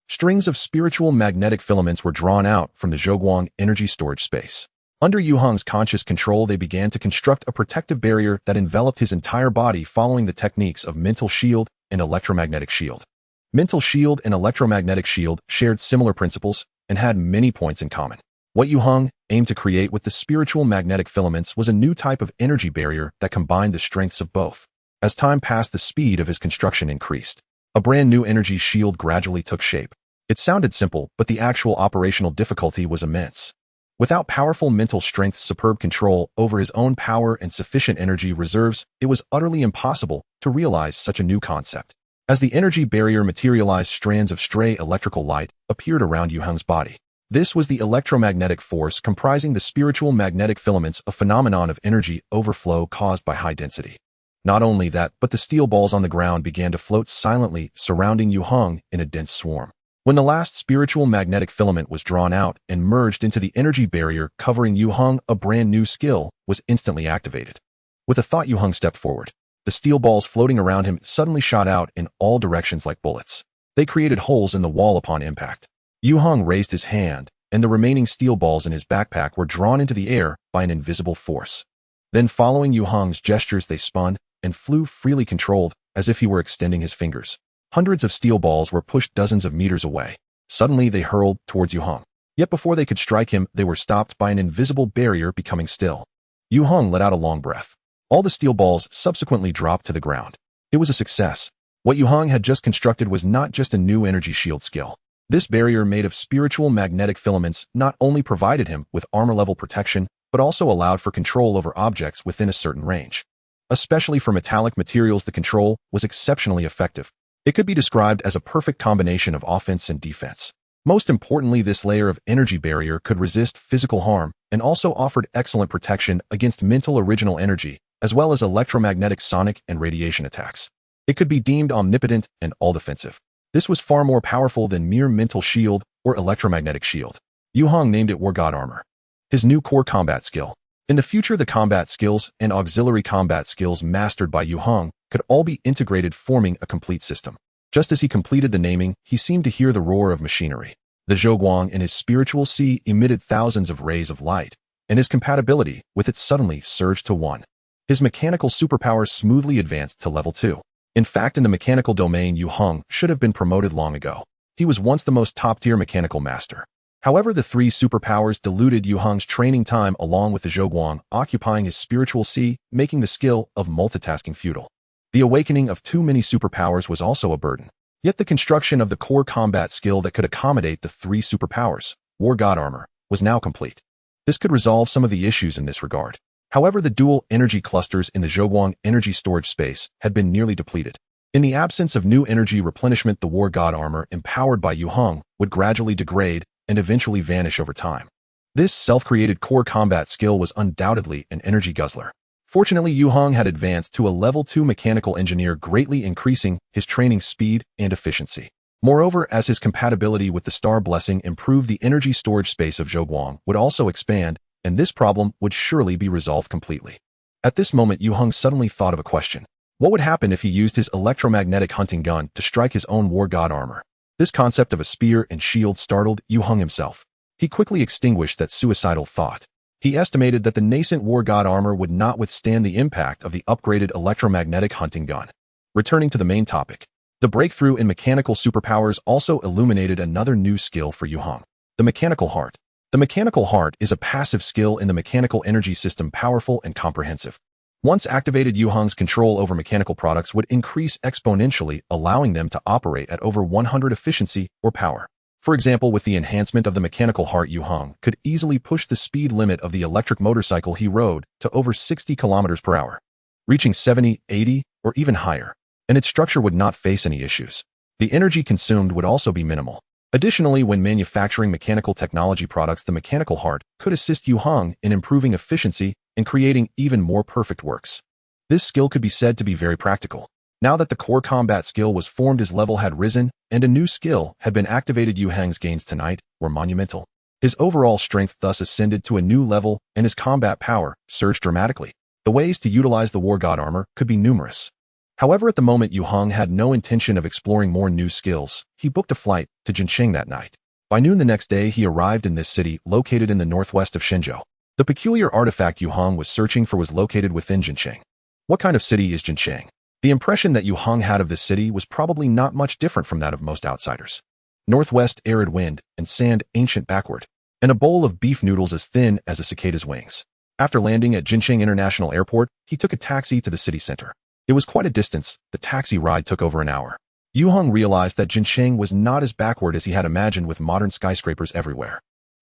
Strings of spiritual magnetic filaments were drawn out from the Zhoguang energy storage space. Under Yue Heng's conscious control, they began to construct a protective barrier that enveloped his entire body, following the techniques of mental shield and electromagnetic shield. Mental shield and electromagnetic shield shared similar principles and had many points in common. What Yue Heng aimed to create with the spiritual magnetic filaments was a new type of energy barrier that combined the strengths of both. As time passed, the speed of his construction increased. A brand new energy shield gradually took shape. It sounded simple, but the actual operational difficulty was immense. Without powerful mental strength, superb control over his own power, and sufficient energy reserves, it was utterly impossible to realize such a new concept. As the energy barrier materialized, strands of stray electrical light appeared around Yue Heng's body. This was the electromagnetic force comprising the spiritual magnetic filaments, a phenomenon of energy overflow caused by high density. Not only that, but the steel balls on the ground began to float silently, surrounding Yue Heng in a dense swarm. When the last spiritual magnetic filament was drawn out and merged into the energy barrier covering Yue Heng, a brand new skill was instantly activated. With a thought, Yue Heng stepped forward. The steel balls floating around him suddenly shot out in all directions like bullets. They created holes in the wall upon impact. Yue Heng raised his hand, and the remaining steel balls in his backpack were drawn into the air by an invisible force. Then, following Yue Heng's gestures, they spun and flew freely, controlled as if he were extending his fingers. Hundreds of steel balls were pushed dozens of meters away. Suddenly, they hurled towards Yue Heng. Yet before they could strike him, they were stopped by an invisible barrier becoming still. Yue Heng let out a long breath. All the steel balls subsequently dropped to the ground. It was a success. What Yue Heng had just constructed was not just a new energy shield skill. This barrier made of spiritual magnetic filaments not only provided him with armor-level protection, but also allowed for control over objects within a certain range. Especially for metallic materials, the control was exceptionally effective. It could be described as a perfect combination of offense and defense. Most importantly, this layer of energy barrier could resist physical harm and also offered excellent protection against mental original energy, as well as electromagnetic, sonic, and radiation attacks. It could be deemed omnipotent and all-defensive. This was far more powerful than mere mental shield or electromagnetic shield. Yue Heng named it War God Armor, his new core combat skill. In the future, the combat skills and auxiliary combat skills mastered by Yue Heng could all be integrated, forming a complete system. Just as he completed the naming, he seemed to hear the roar of machinery. The Zhoguang in his spiritual sea emitted thousands of rays of light, and his compatibility with it suddenly surged to 1. His mechanical superpowers smoothly advanced to level 2. In fact, in the mechanical domain, Yue Heng should have been promoted long ago. He was once the most top-tier mechanical master. However, the 3 superpowers diluted Yue Heng's training time along with the Zhoguang occupying his spiritual sea, making the skill of multitasking futile. The awakening of too many superpowers was also a burden. Yet the construction of the core combat skill that could accommodate the 3 superpowers, War God Armor, was now complete. This could resolve some of the issues in this regard. However, the dual energy clusters in the Zhoguang energy storage space had been nearly depleted. In the absence of new energy replenishment, the War God Armor, empowered by Yue Heng, would gradually degrade and eventually vanish over time. This self-created core combat skill was undoubtedly an energy guzzler. Fortunately, Yue Heng had advanced to a level 2 mechanical engineer, greatly increasing his training speed and efficiency. Moreover, as his compatibility with the Star Blessing improved, the energy storage space of Zhoguang would also expand, and this problem would surely be resolved completely. At this moment, Yue Heng suddenly thought of a question. What would happen if he used his electromagnetic hunting gun to strike his own War God Armor? This concept of a spear and shield startled Yue Heng himself. He quickly extinguished that suicidal thought. He estimated that the nascent War God Armor would not withstand the impact of the upgraded electromagnetic hunting gun. Returning to the main topic, the breakthrough in mechanical superpowers also illuminated another new skill for Yue Heng, the Mechanical Heart. The Mechanical Heart is a passive skill in the mechanical energy system, powerful and comprehensive. Once activated, Yue Heng's control over mechanical products would increase exponentially, allowing them to operate at over 100 efficiency or power. For example, with the enhancement of the Mechanical Heart, Yue Heng could easily push the speed limit of the electric motorcycle he rode to over 60 kilometers per hour, reaching 70, 80, or even higher, and its structure would not face any issues. The energy consumed would also be minimal. Additionally, when manufacturing mechanical technology products, the Mechanical Heart could assist Yue Heng in improving efficiency and creating even more perfect works. This skill could be said to be very practical. Now that the core combat skill was formed, his level had risen, and a new skill had been activated. Yue Heng's gains tonight were monumental. His overall strength thus ascended to a new level, and his combat power surged dramatically. The ways to utilize the War God Armor could be numerous. However, at the moment, Yue Heng had no intention of exploring more new skills. He booked a flight to Jincheng that night. By noon the next day, he arrived in this city, located in the northwest of Shenzhou. The peculiar artifact Yue Heng was searching for was located within Jincheng. What kind of city is Jincheng? The impression that Yue Heng had of this city was probably not much different from that of most outsiders. Northwest, arid wind and sand, ancient backward, and a bowl of beef noodles as thin as a cicada's wings. After landing at Jincheng International Airport, he took a taxi to the city center. It was quite a distance. The taxi ride took over an hour. Yue Heng realized that Jincheng was not as backward as he had imagined, with modern skyscrapers everywhere.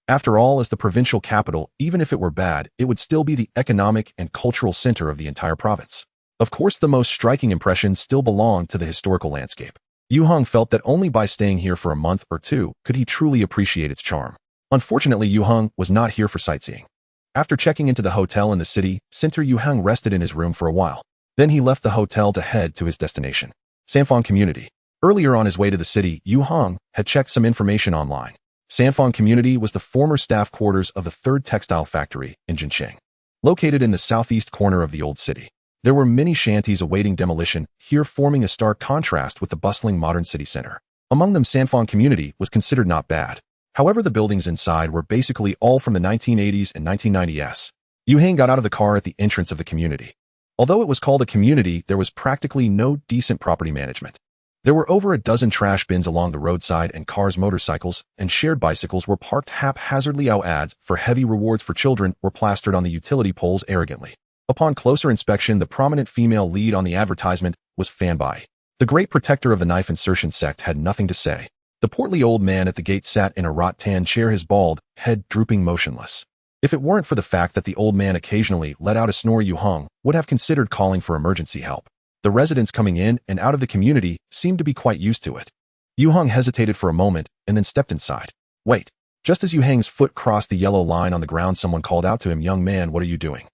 After all, as the provincial capital, even if it were bad, it would still be the economic and cultural center of the entire province. Of course, the most striking impressions still belonged to the historical landscape. Yue Heng felt that only by staying here for a month or two could he truly appreciate its charm. Unfortunately, Yue Heng was not here for sightseeing. After checking into the hotel in the city center, Yue Heng rested in his room for a while. Then he left the hotel to head to his destination, Sanfeng Community. Earlier on his way to the city, Yue Heng had checked some information online. Sanfeng Community was the former staff quarters of the 3rd Textile Factory in Jincheng, located in the southeast corner of the old city. There were many shanties awaiting demolition, here forming a stark contrast with the bustling modern city center. Among them, Sanfeng Community was considered not bad. However, the buildings inside were basically all from the 1980s and 1990s. Yue Heng got out of the car at the entrance of the community. Although it was called a community, there was practically no decent property management. There were over a dozen trash bins along the roadside, and cars, motorcycles, and shared bicycles were parked haphazardly. Our ads for heavy rewards for children were plastered on the utility poles arrogantly. Upon closer inspection, the prominent female lead on the advertisement was Fanbai. The great protector of the knife insertion sect had nothing to say. The portly old man at the gate sat in a rattan chair, his bald head drooping motionless. If it weren't for the fact that the old man occasionally let out a snore, Yue Heng would have considered calling for emergency help. The residents coming in and out of the community seemed to be quite used to it. Yue Heng hesitated for a moment and then stepped inside. Wait. Just as Yue Heng's foot crossed the yellow line on the ground, someone called out to him, "Young man, what are you doing?"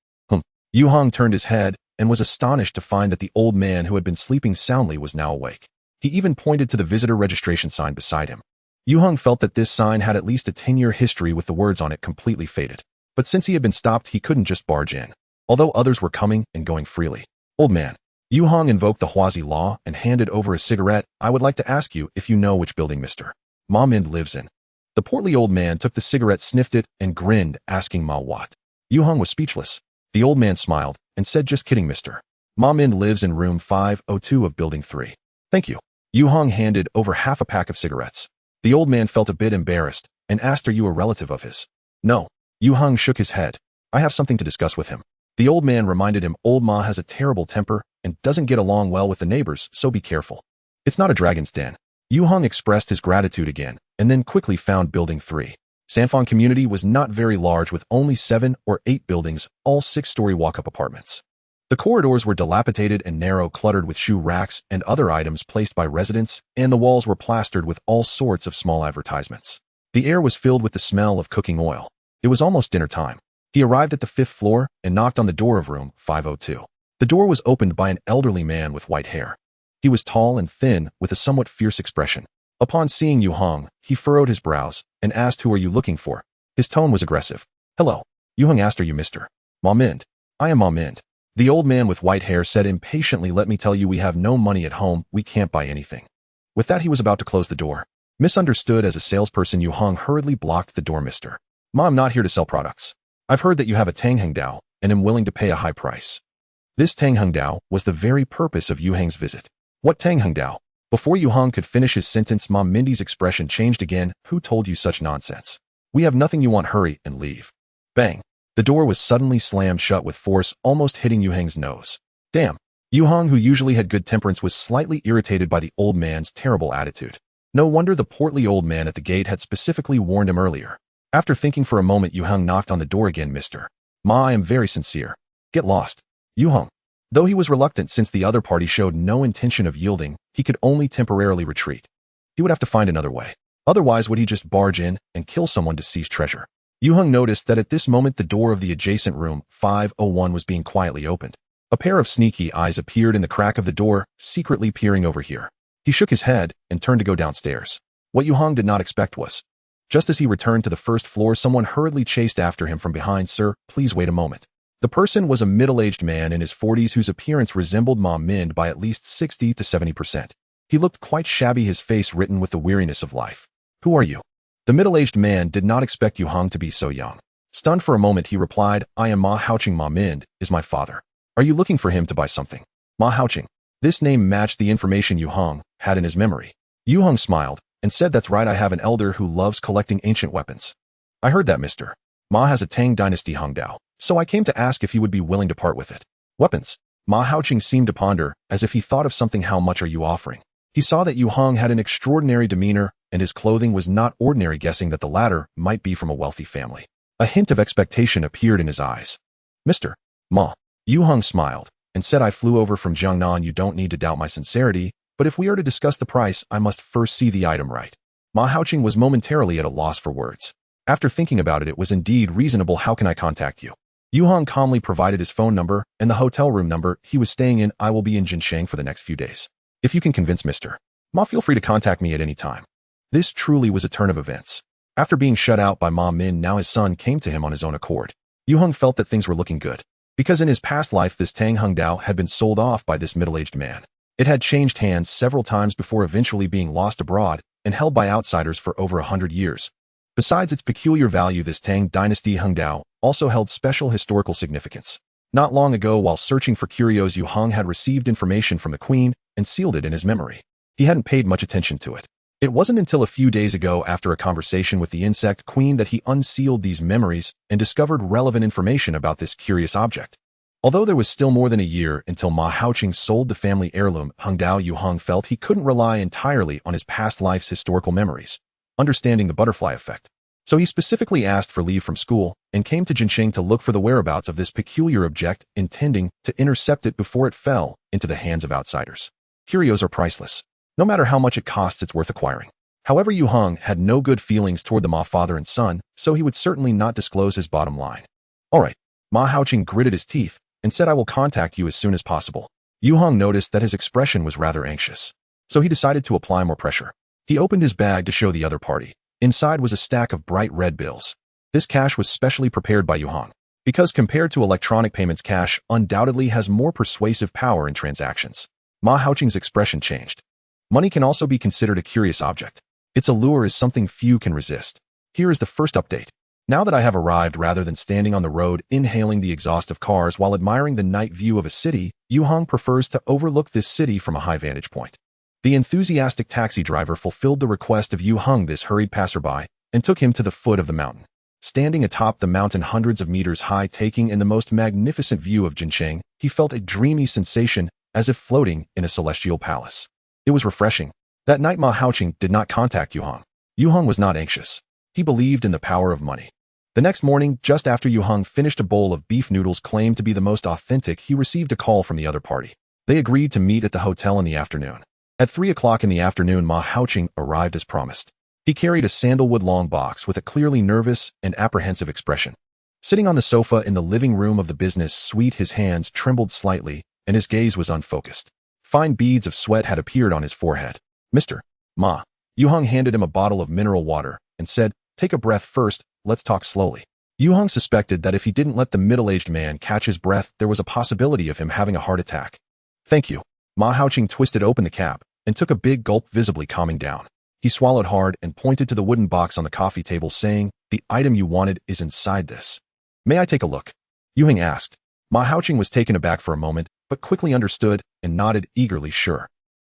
Yue Heng turned his head and was astonished to find that the old man who had been sleeping soundly was now awake. He even pointed to the visitor registration sign beside him. Yue Heng felt that this sign had at least a 10-year history with the words on it completely faded. But since he had been stopped, he couldn't just barge in, although others were coming and going freely. Old man. Yue Heng invoked the Huazi law and handed over a cigarette. "I would like to ask you if you know which building Mr. Ma Mind lives in." The portly old man took the cigarette, sniffed it, and grinned, asking Ma what. Yue Heng was speechless. The old man smiled and said, "Just kidding, Mr. Ma Mind lives in room 502 of building 3. Thank you." Yue Heng handed over half a pack of cigarettes. The old man felt a bit embarrassed and asked, "Are you a relative of his?" "No." Yue Heng shook his head. "I have something to discuss with him." The old man reminded him, "Old Ma has a terrible temper and doesn't get along well with the neighbors, so be careful. It's not a dragon's den." Yue Heng expressed his gratitude again and then quickly found building 3. Sanfeng Community was not very large, with only 7 or 8 buildings, all 6-story walk-up apartments. The corridors were dilapidated and narrow, cluttered with shoe racks and other items placed by residents, and the walls were plastered with all sorts of small advertisements. The air was filled with the smell of cooking oil. It was almost dinner time. He arrived at the 5th floor and knocked on the door of room 502. The door was opened by an elderly man with white hair. He was tall and thin, with a somewhat fierce expression. Upon seeing Yue Heng, he furrowed his brows and asked, "Who are you looking for?" His tone was aggressive. "Hello." Yue Heng asked, "Are you Mr. Ma Mind?" "I am Ma Mind." The old man with white hair said impatiently, "Let me tell you, we have no money at home. We can't buy anything." With that, he was about to close the door. Misunderstood as a salesperson, Yue Heng hurriedly blocked the door. "Mr. Ma, I'm not here to sell products. I've heard that you have a Tangheng Dao and am willing to pay a high price." This Tangheng Dao was the very purpose of Yue Heng's visit. "What Tangheng Dao?" Before Yue Heng could finish his sentence, Ma Mindy's expression changed again. "Who told you such nonsense? We have nothing you want. Hurry and leave." Bang! The door was suddenly slammed shut with force, almost hitting Yue Heng's nose. Damn! Yue Heng, who usually had good temperance, was slightly irritated by the old man's terrible attitude. No wonder the portly old man at the gate had specifically warned him earlier. After thinking for a moment, Yue Heng knocked on the door again. "Mr. Ma, I am very sincere. Get lost." Yue Heng. Though he was reluctant since the other party showed no intention of yielding, he could only temporarily retreat. He would have to find another way. Otherwise, would he just barge in and kill someone to seize treasure? Yue Heng noticed that at this moment the door of the adjacent room 501 was being quietly opened. A pair of sneaky eyes appeared in the crack of the door, secretly peering over here. He shook his head and turned to go downstairs. What Yue Heng did not expect was, just as he returned to the 1st floor, someone hurriedly chased after him from behind. "Sir, please wait a moment." The person was a middle-aged man in his 40s whose appearance resembled Ma Mind by at least 60 to 70%. He looked quite shabby, his face written with the weariness of life. "Who are you?" The middle-aged man did not expect Yue Heng to be so young. Stunned for a moment, he replied, "I am Ma Haoqing. Ma Mind is my father. Are you looking for him to buy something?" Ma Haoqing. This name matched the information Yue Heng had in his memory. Yue Heng smiled and said, "That's right, I have an elder who loves collecting ancient weapons." "I heard that, Mr. Ma has a Tang Dynasty Heng Dao, so I came to ask if he would be willing to part with it." "Weapons?" Ma Haoqing seemed to ponder, as if he thought of something. "How much are you offering?" He saw that Yue Heng had an extraordinary demeanor and his clothing was not ordinary, guessing that the latter might be from a wealthy family. A hint of expectation appeared in his eyes. "Mr. Ma." Yue Heng smiled and said, "I flew over from Jiangnan. You don't need to doubt my sincerity, but if we are to discuss the price, I must first see the item right." Ma Haoqing was momentarily at a loss for words. After thinking about it, it was indeed reasonable. "How can I contact you?" Yue Heng calmly provided his phone number and the hotel room number he was staying in. "I will be in Jinsheng for the next few days. If you can convince Mr. Ma, feel free to contact me at any time." This truly was a turn of events. After being shut out by Ma Min, now his son came to him on his own accord. Yue Heng felt that things were looking good. Because in his past life, this Tang Hengdao had been sold off by this middle-aged man. It had changed hands several times before eventually being lost abroad and held by outsiders for over 100 years. Besides its peculiar value, this Tang dynasty Hengdao also held special historical significance. Not long ago, while searching for curios, Yue Heng had received information from the queen and sealed it in his memory. He hadn't paid much attention to it. It wasn't until a few days ago, after a conversation with the insect queen, that he unsealed these memories and discovered relevant information about this curious object. Although there was still more than a year until Ma Haoqing sold the family heirloom Hengdao, Yue Heng felt he couldn't rely entirely on his past life's historical memories, understanding the butterfly effect. So he specifically asked for leave from school and came to Jinsheng to look for the whereabouts of this peculiar object, intending to intercept it before it fell into the hands of outsiders. Curios are priceless. No matter how much it costs, it's worth acquiring. However, Yue Heng had no good feelings toward the Ma father and son, so he would certainly not disclose his bottom line. "All right." Ma Haoqing gritted his teeth and said, "I will contact you as soon as possible." Yue Heng noticed that his expression was rather anxious, so he decided to apply more pressure. He opened his bag to show the other party. Inside was a stack of bright red bills. This cash was specially prepared by Yue Heng, because compared to electronic payments, cash undoubtedly has more persuasive power in transactions. Ma Haoqing's expression changed. Money can also be considered a curious object. Its allure is something few can resist. Here is the first update. Now that I have arrived, rather than standing on the road inhaling the exhaust of cars while admiring the night view of a city, Yue Heng prefers to overlook this city from a high vantage point. The enthusiastic taxi driver fulfilled the request of Yue Heng, this hurried passerby, and took him to the foot of the mountain. Standing atop the mountain hundreds of meters high, taking in the most magnificent view of Jinsheng, he felt a dreamy sensation as if floating in a celestial palace. It was refreshing. That night, Ma Haoqing did not contact Yue Heng. Yue Heng was not anxious. He believed in the power of money. The next morning, just after Yue Heng finished a bowl of beef noodles claimed to be the most authentic, he received a call from the other party. They agreed to meet at the hotel in the afternoon. At 3 o'clock in the afternoon, Ma Haoqing arrived as promised. He carried a sandalwood-long box with a clearly nervous and apprehensive expression. Sitting on the sofa in the living room of the business suite, his hands trembled slightly and his gaze was unfocused. Fine beads of sweat had appeared on his forehead. "Mr. Ma." Yue Heng handed him a bottle of mineral water and said, "Take a breath first, let's talk slowly." Yue Heng suspected that if he didn't let the middle-aged man catch his breath, there was a possibility of him having a heart attack. "Thank you." Ma Haoqing twisted open the cap and took a big gulp, visibly calming down. He swallowed hard and pointed to the wooden box on the coffee table, saying, "The item you wanted is inside this. May I take a look?" Yue Heng asked. Ma Haoqing was taken aback for a moment, but quickly understood and nodded eagerly, "Sure."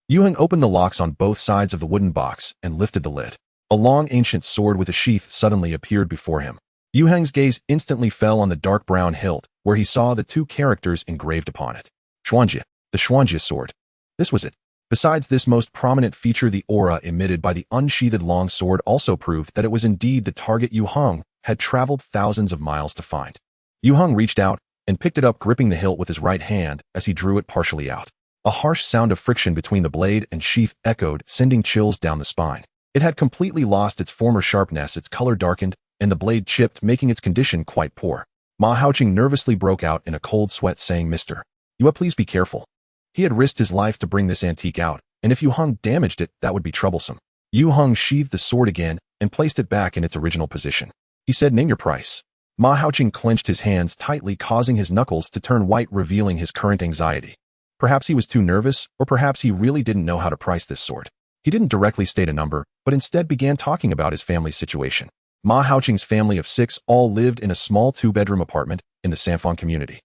Yue Heng opened the locks on both sides of the wooden box and lifted the lid. A long ancient sword with a sheath suddenly appeared before him. Yue Heng's gaze instantly fell on the dark brown hilt, where he saw the two characters engraved upon it. Xuanjie, the Xuanjie sword. This was it. Besides this most prominent feature, the aura emitted by the unsheathed long sword also proved that it was indeed the target Yue Heng had traveled thousands of miles to find. Yue Heng reached out and picked it up, gripping the hilt with his right hand as he drew it partially out. A harsh sound of friction between the blade and sheath echoed, sending chills down the spine. It had completely lost its former sharpness, its color darkened, and the blade chipped, making its condition quite poor. Ma Haoqing nervously broke out in a cold sweat, saying, "Mr. Yue, please be careful." He had risked his life to bring this antique out, and if Yue Heng damaged it, that would be troublesome. Yue Heng sheathed the sword again and placed it back in its original position. He said, "Name your price." Ma Haoqing clenched his hands tightly, causing his knuckles to turn white, revealing his current anxiety. Perhaps he was too nervous, or perhaps he really didn't know how to price this sword. He didn't directly state a number, but instead began talking about his family's situation. Ma Haoqing's family of 6 all lived in a small 2-bedroom apartment in the Sanfang community.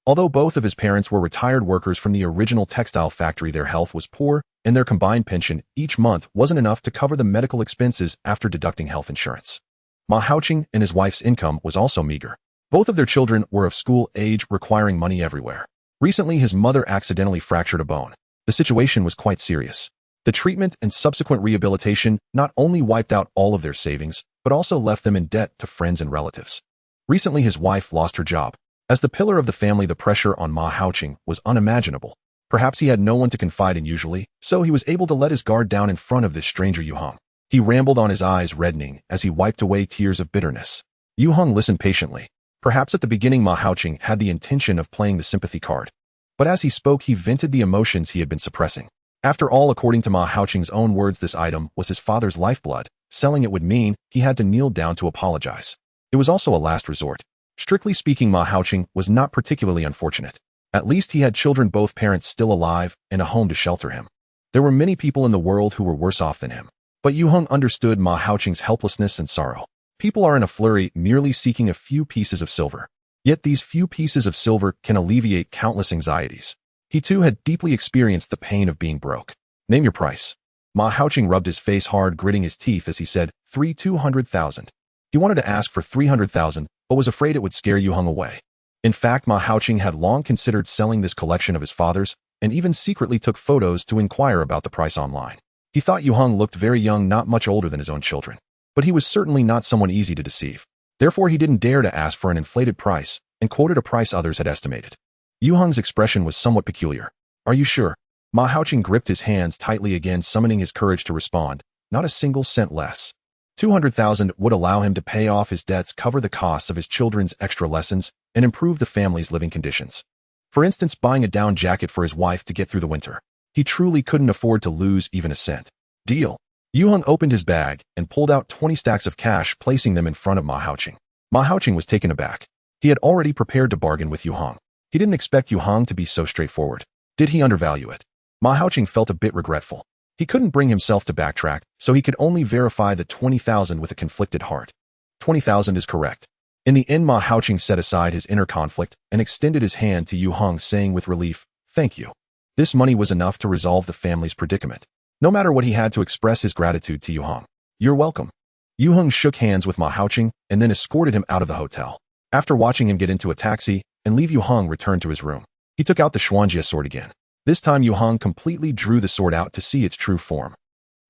Although both of his parents were retired workers from the original textile factory, their health was poor, and their combined pension each month wasn't enough to cover the medical expenses after deducting health insurance. Ma Haoqing and his wife's income was also meager. Both of their children were of school age, requiring money everywhere. Recently, his mother accidentally fractured a bone. The situation was quite serious. The treatment and subsequent rehabilitation not only wiped out all of their savings, but also left them in debt to friends and relatives. Recently, his wife lost her job. As the pillar of the family, the pressure on Ma Haoqing was unimaginable. Perhaps he had no one to confide in usually, so he was able to let his guard down in front of this stranger Yue Heng. He rambled on, his eyes reddening as he wiped away tears of bitterness. Yue Heng listened patiently. Perhaps at the beginning Ma Haoqing had the intention of playing the sympathy card. But as he spoke, he vented the emotions he had been suppressing. After all, according to Ma Haoqing's own words, this item was his father's lifeblood. Selling it would mean he had to kneel down to apologize. It was also a last resort. Strictly speaking, Ma Haoqing was not particularly unfortunate. At least he had children, both parents still alive, and a home to shelter him. There were many people in the world who were worse off than him. But Yue Heng understood Ma Haoqing's helplessness and sorrow. People are in a flurry, merely seeking a few pieces of silver. Yet these few pieces of silver can alleviate countless anxieties. He too had deeply experienced the pain of being broke. Name your price. Ma Haoqing rubbed his face hard, gritting his teeth as he said, 200,000. He wanted to ask for 300,000, but was afraid it would scare Yue Heng away. In fact, Ma Haoqing had long considered selling this collection of his father's, and even secretly took photos to inquire about the price online. He thought Yue Heng looked very young, not much older than his own children. But he was certainly not someone easy to deceive. Therefore, he didn't dare to ask for an inflated price, and quoted a price others had estimated. Yue Heng's expression was somewhat peculiar. Are you sure? Ma Haoqing gripped his hands tightly again, summoning his courage to respond. Not a single cent less. 200,000 would allow him to pay off his debts, cover the costs of his children's extra lessons, and improve the family's living conditions. For instance, buying a down jacket for his wife to get through the winter. He truly couldn't afford to lose even a cent. Deal. Yue Heng opened his bag and pulled out 20 stacks of cash, placing them in front of Ma Haoqing. Ma Haoqing was taken aback. He had already prepared to bargain with Yue Heng. He didn't expect Yue Heng to be so straightforward. Did he undervalue it? Ma Haoqing felt a bit regretful. He couldn't bring himself to backtrack, so he could only verify the 20,000 with a conflicted heart. 20,000 is correct. In the end, Ma Haoqing set aside his inner conflict and extended his hand to Yue Heng, saying with relief, thank you. This money was enough to resolve the family's predicament. No matter what, he had to express his gratitude to Yue Heng. You're welcome. Yue Heng shook hands with Ma Haoqing and then escorted him out of the hotel. After watching him get into a taxi and leave, Yue Heng returned to his room. He took out the Xuanjie sword again. This time, Yue Heng completely drew the sword out to see its true form.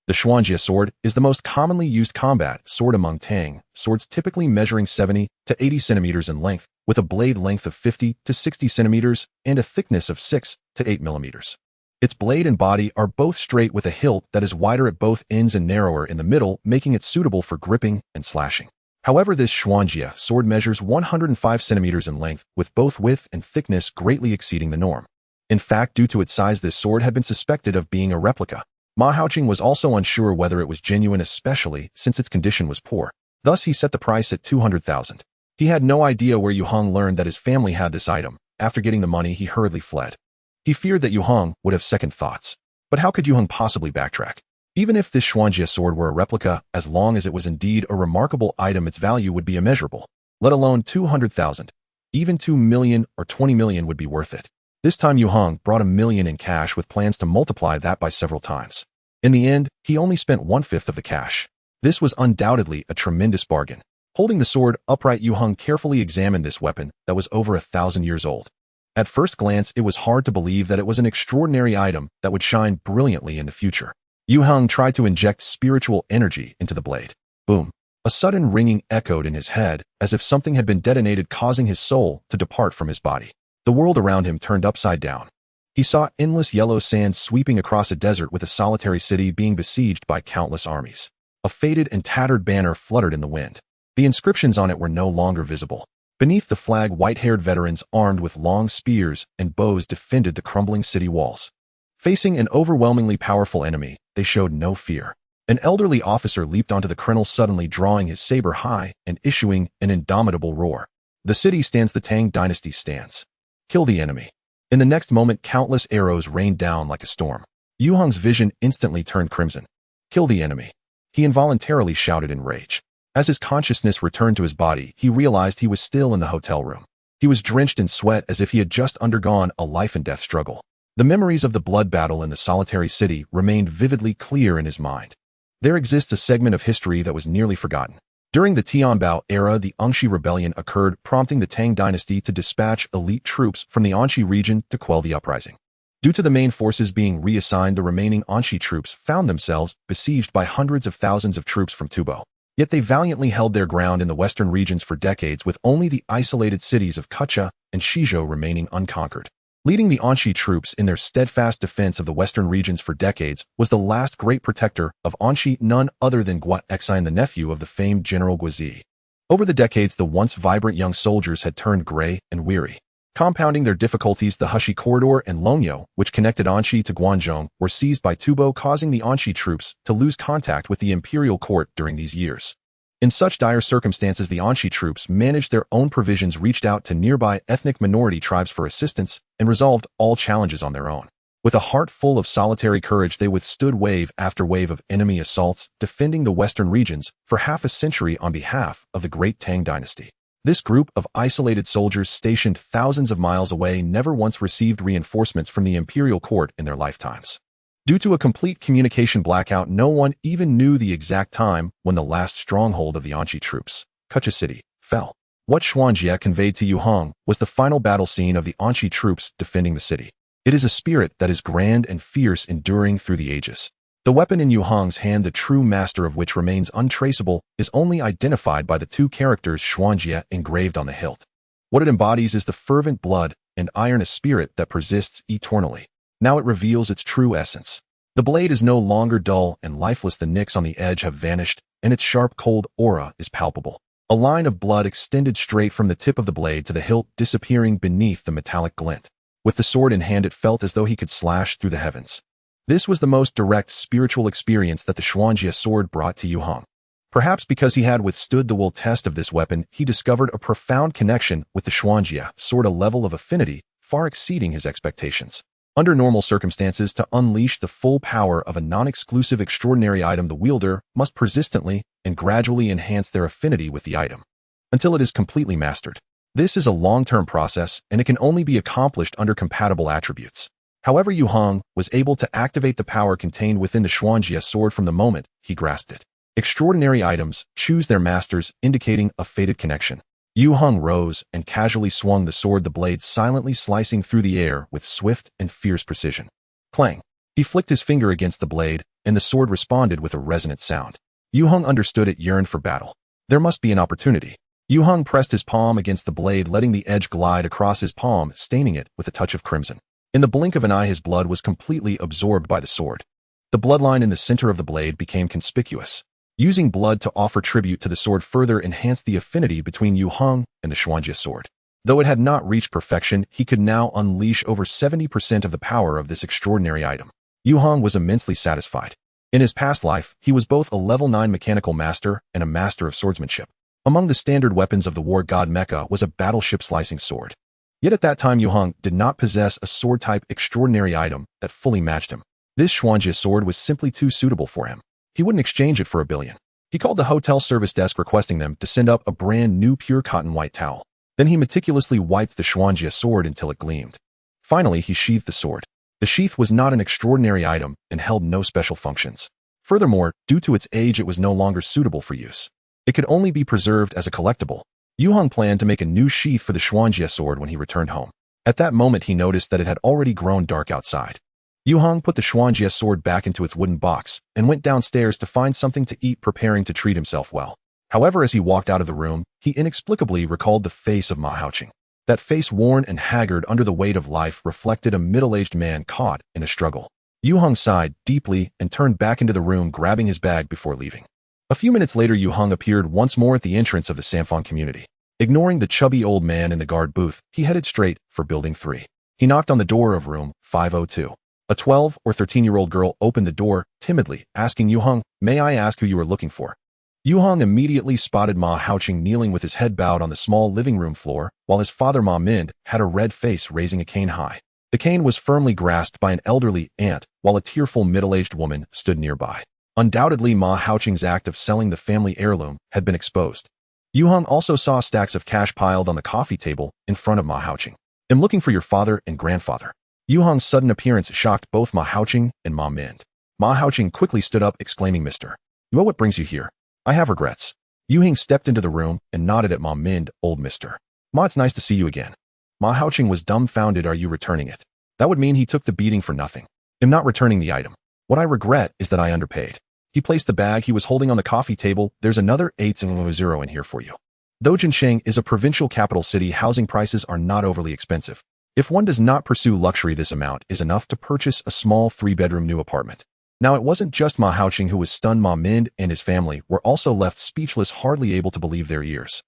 The Xuanjie sword is the most commonly used combat sword among Tang swords, typically measuring 70 to 80 centimeters in length, with a blade length of 50 to 60 centimeters and a thickness of 6 to 8 millimeters. Its blade and body are both straight with a hilt that is wider at both ends and narrower in the middle, making it suitable for gripping and slashing. However, this Xuanjie sword measures 105 centimeters in length, with both width and thickness greatly exceeding the norm. In fact, due to its size, this sword had been suspected of being a replica. Ma Haoqing was also unsure whether it was genuine, especially since its condition was poor. Thus, he set the price at 200,000. He had no idea where Yue Heng learned that his family had this item. After getting the money, he hurriedly fled. He feared that Yue Heng would have second thoughts. But how could Yue Heng possibly backtrack? Even if this Xuanjie sword were a replica, as long as it was indeed a remarkable item, its value would be immeasurable. Let alone 200,000. Even 2 million or 20 million would be worth it. This time, Yue Heng brought 1 million in cash with plans to multiply that by several times. In the end, he only spent 1/5 of the cash. This was undoubtedly a tremendous bargain. Holding the sword upright, Yue Heng carefully examined this weapon that was over 1,000 years old. At first glance, it was hard to believe that it was an extraordinary item that would shine brilliantly in the future. Yue Heng tried to inject spiritual energy into the blade. Boom. A sudden ringing echoed in his head, as if something had been detonated, causing his soul to depart from his body. The world around him turned upside down. He saw endless yellow sand sweeping across a desert, with a solitary city being besieged by countless armies. A faded and tattered banner fluttered in the wind. The inscriptions on it were no longer visible. Beneath the flag, white-haired veterans armed with long spears and bows defended the crumbling city walls. Facing an overwhelmingly powerful enemy, they showed no fear. An elderly officer leaped onto the crenel, suddenly drawing his saber high and issuing an indomitable roar. The city stands, the Tang dynasty stands. Kill the enemy. In the next moment, countless arrows rained down like a storm. Yue Heng's vision instantly turned crimson. Kill the enemy. He involuntarily shouted in rage. As his consciousness returned to his body, he realized he was still in the hotel room. He was drenched in sweat, as if he had just undergone a life-and-death struggle. The memories of the blood battle in the solitary city remained vividly clear in his mind. There exists a segment of history that was nearly forgotten. During the Tianbao era, the Anxi rebellion occurred, prompting the Tang dynasty to dispatch elite troops from the Anxi region to quell the uprising. Due to the main forces being reassigned, the remaining Anshi troops found themselves besieged by hundreds of thousands of troops from Tubo. Yet they valiantly held their ground in the western regions for decades, with only the isolated cities of Kucha and Shizhou remaining unconquered. Leading the Anshi troops in their steadfast defense of the western regions for decades was the last great protector of Anshi, none other than Guo Exine, the nephew of the famed General Guizi. Over the decades, the once vibrant young soldiers had turned gray and weary. Compounding their difficulties, the Hushi Corridor and Longyo, which connected Anshi to Guangzhou, were seized by Tubo, causing the Anshi troops to lose contact with the imperial court during these years. In such dire circumstances, the Anshi troops managed their own provisions, reached out to nearby ethnic minority tribes for assistance, and resolved all challenges on their own. With a heart full of solitary courage, they withstood wave after wave of enemy assaults, defending the western regions for half a century on behalf of the great Tang dynasty. This group of isolated soldiers stationed thousands of miles away never once received reinforcements from the imperial court in their lifetimes. Due to a complete communication blackout, no one even knew the exact time when the last stronghold of the Anshi troops, Kucha City, fell. What Xuanjie conveyed to Yue Heng was the final battle scene of the Anshi troops defending the city. It is a spirit that is grand and fierce, enduring through the ages. The weapon in Yue Heng's hand, the true master of which remains untraceable, is only identified by the two characters Xuanjie engraved on the hilt. What it embodies is the fervent blood and iron, a spirit that persists eternally. Now it reveals its true essence. The blade is no longer dull and lifeless, the nicks on the edge have vanished, and its sharp, cold aura is palpable. A line of blood extended straight from the tip of the blade to the hilt, disappearing beneath the metallic glint. With the sword in hand, it felt as though he could slash through the heavens. This was the most direct spiritual experience that the Xuanjie sword brought to Yue Heng. Perhaps because he had withstood the will test of this weapon, he discovered a profound connection with the Xuanjie sword, a level of affinity far exceeding his expectations. Under normal circumstances, to unleash the full power of a non-exclusive extraordinary item, the wielder must persistently and gradually enhance their affinity with the item until it is completely mastered. This is a long-term process, and it can only be accomplished under compatible attributes. However, Yue Heng was able to activate the power contained within the Xuanjie sword from the moment he grasped it. Extraordinary items choose their masters, indicating a fated connection. Yue Heng rose and casually swung the sword, the blade silently slicing through the air with swift and fierce precision. Clang! He flicked his finger against the blade, and the sword responded with a resonant sound. Yue Heng understood it yearned for battle. There must be an opportunity. Yue Heng pressed his palm against the blade, letting the edge glide across his palm, staining it with a touch of crimson. In the blink of an eye, his blood was completely absorbed by the sword. The bloodline in the center of the blade became conspicuous. Using blood to offer tribute to the sword further enhanced the affinity between Yue Heng and the Xuanjie sword. Though it had not reached perfection, he could now unleash over 70% of the power of this extraordinary item. Yue Heng was immensely satisfied. In his past life, he was both a level 9 mechanical master and a master of swordsmanship. Among the standard weapons of the war god Mecha was a battleship-slicing sword. Yet at that time, Yue Heng did not possess a sword-type extraordinary item that fully matched him. This Xuanjie sword was simply too suitable for him. He wouldn't exchange it for $1 billion. He called the hotel service desk, requesting them to send up a brand new pure cotton white towel. Then he meticulously wiped the Xuanjie sword until it gleamed. Finally, he sheathed the sword. The sheath was not an extraordinary item and held no special functions. Furthermore, due to its age, it was no longer suitable for use. It could only be preserved as a collectible. Yue Heng planned to make a new sheath for the Xuanjie sword when he returned home. At that moment, he noticed that it had already grown dark outside. Yue Heng put the Xuanjie sword back into its wooden box and went downstairs to find something to eat, preparing to treat himself well. However, as he walked out of the room, he inexplicably recalled the face of Ma Haoqing. That face, worn and haggard under the weight of life, reflected a middle-aged man caught in a struggle. Yue Heng sighed deeply and turned back into the room, grabbing his bag before leaving. A few minutes later, Yue Heng appeared once more at the entrance of the Samfang community. Ignoring the chubby old man in the guard booth, he headed straight for Building 3. He knocked on the door of room 502. A 12 or 13-year-old girl opened the door, timidly, asking Yue Heng, "May I ask who you are looking for?" Yue Heng immediately spotted Ma Haoqing kneeling with his head bowed on the small living room floor, while his father Ma Mind had a red face, raising a cane high. The cane was firmly grasped by an elderly aunt, while a tearful middle-aged woman stood nearby. Undoubtedly, Ma Haoqing's act of selling the family heirloom had been exposed. Yue Heng also saw stacks of cash piled on the coffee table in front of Ma Haoqing. "I'm looking for your father and grandfather." Yue Heng's sudden appearance shocked both Ma Haoqing and Ma Mind. Ma Haoqing quickly stood up, exclaiming, "Mr. Yue, what brings you here?" "I have regrets." Yue Heng stepped into the room and nodded at Ma Mind. "Old Mr. Ma, it's nice to see you again." Ma Haoqing was dumbfounded. "Are you returning it?" That would mean he took the beating for nothing. I'm not returning the item. What I regret is that I underpaid. He placed the bag he was holding on the coffee table. There's another 800 in here for you. Though Jinsheng is a provincial capital city, housing prices are not overly expensive. If one does not pursue luxury, this amount is enough to purchase a small 3-bedroom new apartment. Now, it wasn't just Ma Haoqing who was stunned. Ma Mind and his family were also left speechless, hardly able to believe their ears.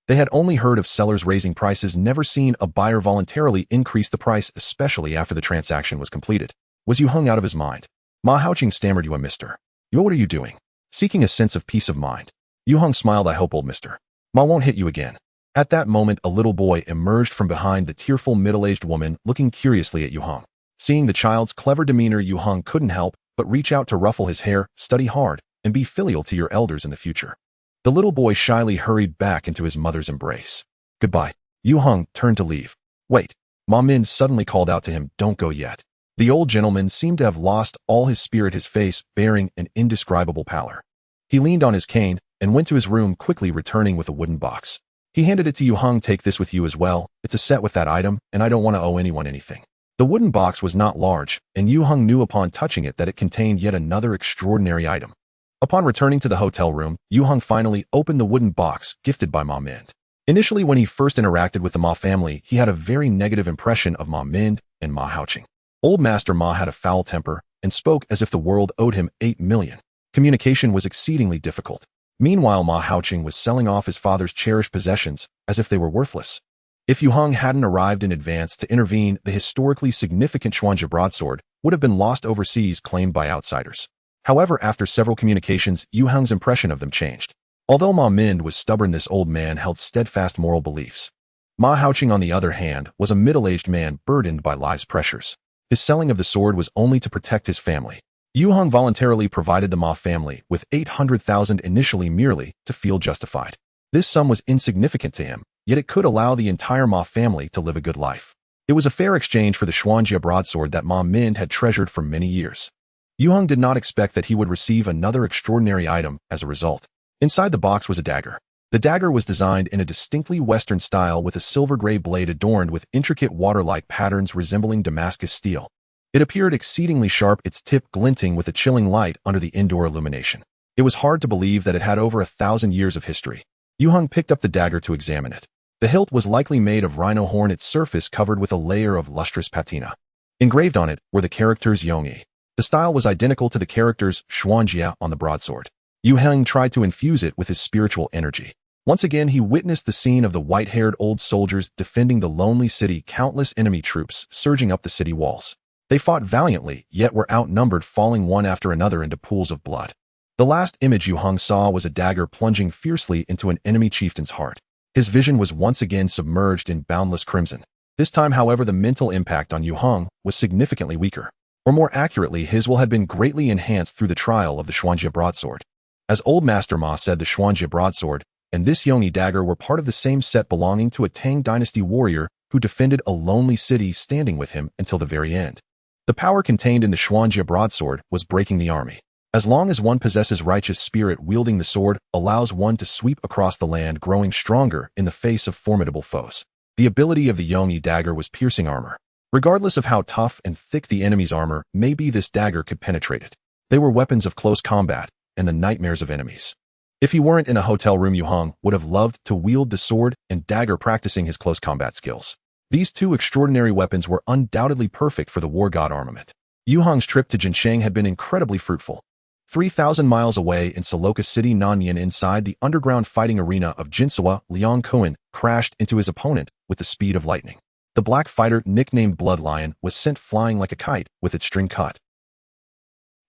They had only heard of sellers raising prices, never seen a buyer voluntarily increase the price, especially after the transaction was completed. Was Yue Heng out of his mind? Ma Haoqing stammered, "You, mister. Yue, what are you doing?" Seeking a sense of peace of mind. Yue Heng smiled, "I hope, old mister, Ma won't hit you again." At that moment, a little boy emerged from behind the tearful middle-aged woman, looking curiously at Yue Heng. Seeing the child's clever demeanor, Yue Heng couldn't help but reach out to ruffle his hair. "Study hard and be filial to your elders in the future." The little boy shyly hurried back into his mother's embrace. "Goodbye." Yue Heng turned to leave. "Wait." Ma Min suddenly called out to him, "Don't go yet." The old gentleman seemed to have lost all his spirit, his face bearing an indescribable pallor. He leaned on his cane and went to his room, quickly returning with a wooden box. He handed it to Yue Heng. "Take this with you as well. It's a set with that item, and I don't want to owe anyone anything." The wooden box was not large, and Yue Heng knew upon touching it that it contained yet another extraordinary item. Upon returning to the hotel room, Yue Heng finally opened the wooden box gifted by Ma Mind. Initially, when he first interacted with the Ma family, he had a very negative impression of Ma Mind and Ma Haoqing. Old Master Ma had a foul temper and spoke as if the world owed him 8 million. Communication was exceedingly difficult. Meanwhile, Ma Haoqing was selling off his father's cherished possessions as if they were worthless. If Yue Heng hadn't arrived in advance to intervene, the historically significant Xuanjia broadsword would have been lost overseas, claimed by outsiders. However, after several communications, Yue Heng's impression of them changed. Although Ma Mind was stubborn, this old man held steadfast moral beliefs. Ma Haoqing, on the other hand, was a middle-aged man burdened by life's pressures. His selling of the sword was only to protect his family. Yue Heng voluntarily provided the Ma family with 800,000 initially, merely to feel justified. This sum was insignificant to him, yet it could allow the entire Ma family to live a good life. It was a fair exchange for the Xuanjia broadsword that Ma Mind had treasured for many years. Yue Heng did not expect that he would receive another extraordinary item as a result. Inside the box was a dagger. The dagger was designed in a distinctly Western style, with a silver-gray blade adorned with intricate water-like patterns resembling Damascus steel. It appeared exceedingly sharp, its tip glinting with a chilling light under the indoor illumination. It was hard to believe that it had over 1,000 years of history. Yue Heng picked up the dagger to examine it. The hilt was likely made of rhino horn, its surface covered with a layer of lustrous patina. Engraved on it were the characters Yongyi. The style was identical to the characters Xuanjia on the broadsword. Yue Heng tried to infuse it with his spiritual energy. Once again, he witnessed the scene of the white-haired old soldiers defending the lonely city, countless enemy troops surging up the city walls. They fought valiantly, yet were outnumbered, falling one after another into pools of blood. The last image Yue Heng saw was a dagger plunging fiercely into an enemy chieftain's heart. His vision was once again submerged in boundless crimson. This time, however, the mental impact on Yue Heng was significantly weaker. Or more accurately, his will had been greatly enhanced through the trial of the Xuanjia broadsword. As Old Master Ma said, the Xuanjia broadsword and this Yongyi dagger were part of the same set, belonging to a Tang dynasty warrior who defended a lonely city, standing with him until the very end. The power contained in the Xuanjia broadsword was breaking the army. As long as one possesses righteous spirit, wielding the sword allows one to sweep across the land, growing stronger in the face of formidable foes. The ability of the Yongyi dagger was piercing armor. Regardless of how tough and thick the enemy's armor may be, this dagger could penetrate it. They were weapons of close combat and the nightmares of enemies. If he weren't in a hotel room, Yue Heng would have loved to wield the sword and dagger, practicing his close combat skills. These two extraordinary weapons were undoubtedly perfect for the war god armament. Yue Heng's trip to Jinsheng had been incredibly fruitful. 3,000 miles away in Saloka City, Nanyan, inside the underground fighting arena of Jinsewa, Liang Kuan crashed into his opponent with the speed of lightning. The black fighter, nicknamed Blood Lion, was sent flying like a kite with its string cut.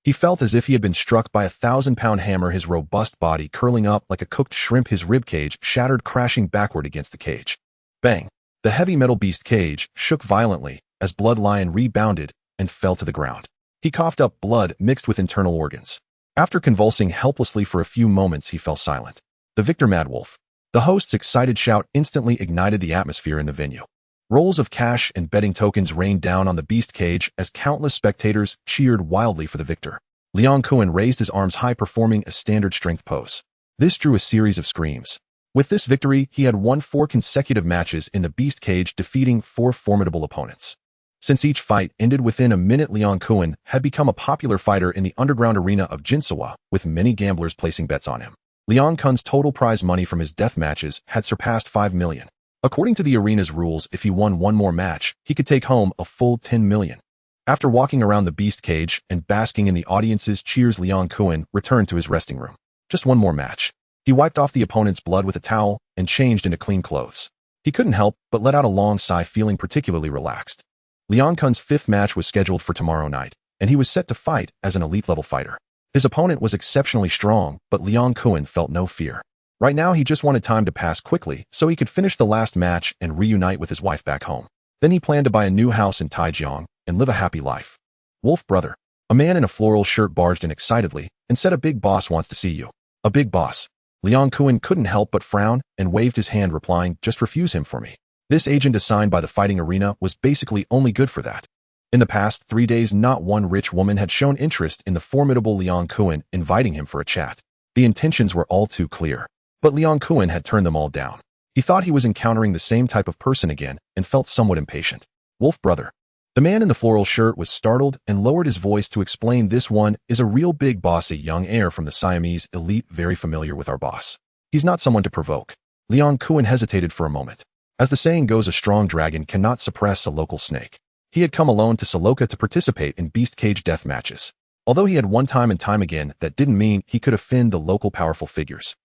He felt as if he had been struck by a 1,000-pound hammer, his robust body curling up like a cooked shrimp, his ribcage shattered, crashing backward against the cage. Bang! The heavy metal beast cage shook violently as Blood Lion rebounded and fell to the ground. He coughed up blood mixed with internal organs. After convulsing helplessly for a few moments, he fell silent. The victor, Mad Wolf. The host's excited shout instantly ignited the atmosphere in the venue. Rolls of cash and betting tokens rained down on the beast cage as countless spectators cheered wildly for the victor. Liang Kuan raised his arms high, performing a standard strength pose. This drew a series of screams. With this victory, he had won 4 consecutive matches in the beast cage, defeating 4 formidable opponents. Since each fight ended within a minute, Liang Kun had become a popular fighter in the underground arena of Jinsawa, with many gamblers placing bets on him. Liang Kun's total prize money from his death matches had surpassed 5 million. According to the arena's rules, if he won one more match, he could take home a full 10 million. After walking around the beast cage and basking in the audience's cheers, Liang Kun returned to his resting room. Just one more match. He wiped off the opponent's blood with a towel and changed into clean clothes. He couldn't help but let out a long sigh, feeling particularly relaxed. Liang Kun's 5th match was scheduled for tomorrow night, and he was set to fight as an elite-level fighter. His opponent was exceptionally strong, but Liang Kun felt no fear. Right now, he just wanted time to pass quickly so he could finish the last match and reunite with his wife back home. Then he planned to buy a new house in Taijiang and live a happy life. Wolf brother. A man in a floral shirt barged in excitedly and said, "A big boss wants to see you." A big boss. Liang Kun couldn't help but frown and waved his hand, replying, "Just refuse him for me." This agent assigned by the fighting arena was basically only good for that. In the past 3 days, not one rich woman had shown interest in the formidable Liang Kun, inviting him for a chat. The intentions were all too clear. But Liang Kun had turned them all down. He thought he was encountering the same type of person again and felt somewhat impatient. Wolf brother. The man in the floral shirt was startled and lowered his voice to explain, "This one is a real big boss, a young heir from the Siamese elite, very familiar with our boss. He's not someone to provoke." Liang Kun hesitated for a moment. As the saying goes, a strong dragon cannot suppress a local snake. He had come alone to Saloka to participate in beast cage death matches. Although he had won time and time again, that didn't mean he could offend the local powerful figures.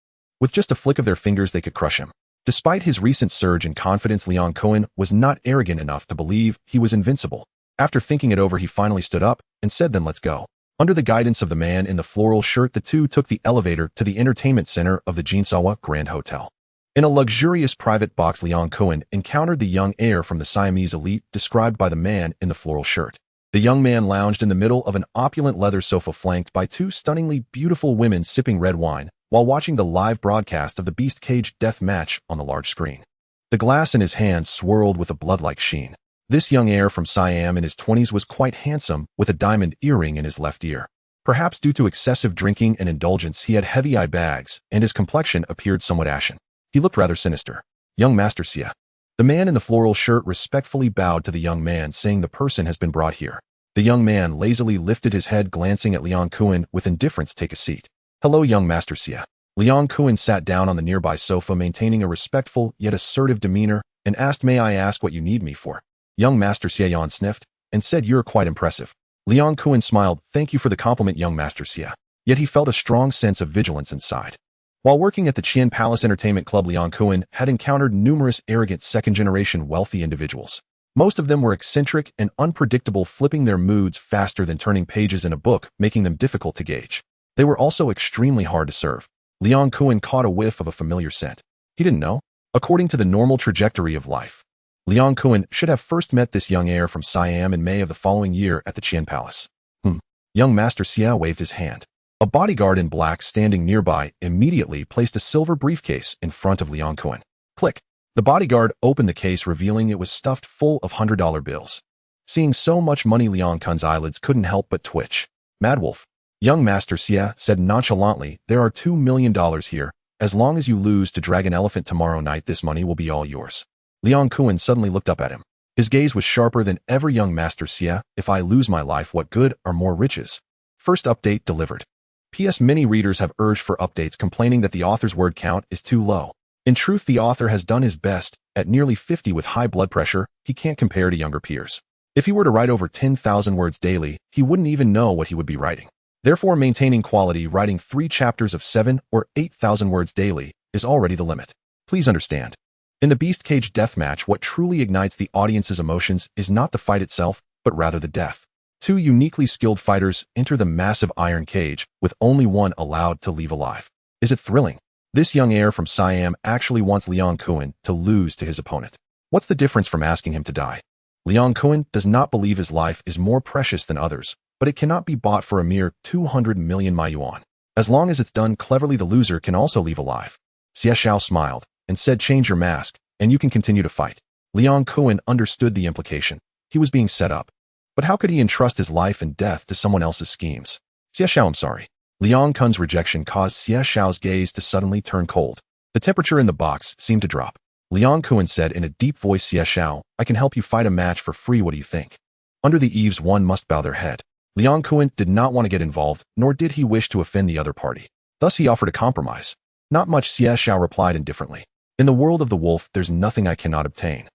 With just a flick of their fingers, they could crush him. Despite his recent surge in confidence, Liang Kun was not arrogant enough to believe he was invincible. After thinking it over, he finally stood up and said, "Then let's go." Under the guidance of the man in the floral shirt, the two took the elevator to the entertainment center of the Jinsawa Grand Hotel. In a luxurious private box, Liang Kun encountered the young heir from the Siamese elite described by the man in the floral shirt. The young man lounged in the middle of an opulent leather sofa flanked by 2 stunningly beautiful women sipping red wine while watching the live broadcast of the beast cage death match on the large screen. The glass in his hand swirled with a blood-like sheen. This young heir from Siam in his 20s was quite handsome, with a diamond earring in his left ear. Perhaps due to excessive drinking and indulgence, he had heavy eye bags, and his complexion appeared somewhat ashen. He looked rather sinister. "Young Master Xie." The man in the floral shirt respectfully bowed to the young man, saying, "The person has been brought here." The young man lazily lifted his head, glancing at Liang Kun with indifference. "Take a seat." "Hello, young Master Xie." Liang Kun sat down on the nearby sofa, maintaining a respectful yet assertive demeanor, and asked, "May I ask what you need me for?" Young Master Xie yawned, sniffed, and said, "You're quite impressive." Liang Kun smiled, "Thank you for the compliment, young Master Xie." Yet he felt a strong sense of vigilance inside. While working at the Qian Palace Entertainment Club, Liang Kun had encountered numerous arrogant second-generation wealthy individuals. Most of them were eccentric and unpredictable, flipping their moods faster than turning pages in a book, making them difficult to gauge. They were also extremely hard to serve. Liang Kun caught a whiff of a familiar scent. He didn't know. According to the normal trajectory of life, Liang Kun should have first met this young heir from Siam in May of the following year at the Qian Palace. Young Master Xie waved his hand. A bodyguard in black standing nearby immediately placed a silver briefcase in front of Liang Kun. Click. The bodyguard opened the case, revealing it was stuffed full of $100 bills. Seeing so much money, Liang Kun's eyelids couldn't help but twitch. "Madwolf." Young Master Xie said nonchalantly, "There are $2 million here. As long as you lose to Dragon Elephant tomorrow night, this money will be all yours." Liang Kun suddenly looked up at him. His gaze was sharper than ever. "Young Master Xie, if I lose my life, what good are more riches?" First update delivered. P.S. Many readers have urged for updates, complaining that the author's word count is too low. In truth, the author has done his best. At nearly 50 with high blood pressure, he can't compare to younger peers. If he were to write over 10,000 words daily, he wouldn't even know what he would be writing. Therefore, maintaining quality, writing 3 chapters of 7 or 8,000 words daily is already the limit. Please understand. In the Beast Cage deathmatch, what truly ignites the audience's emotions is not the fight itself, but rather the death. 2 uniquely skilled fighters enter the massive iron cage, with only one allowed to leave alive. Is it thrilling? This young heir from Siam actually wants Liang Kun to lose to his opponent. What's the difference from asking him to die? Liang Kun does not believe his life is more precious than others, but it cannot be bought for a mere 200 million yuan. As long as it's done cleverly, the loser can also leave alive. Xie Xiao smiled and said, "Change your mask, and you can continue to fight." Liang Kun understood the implication. He was being set up. But how could he entrust his life and death to someone else's schemes? "Xie Xiao, I'm sorry." Liang Kun's rejection caused Xie Xiao's gaze to suddenly turn cold. The temperature in the box seemed to drop. Liang Kun said in a deep voice, "Xie Xiao, I can help you fight a match for free. What do you think?" Under the eaves one must bow their head. Liang Kuan did not want to get involved, nor did he wish to offend the other party. Thus he offered a compromise. Not much, Xie Xiao replied indifferently. In the world of the wolf, there's nothing I cannot obtain.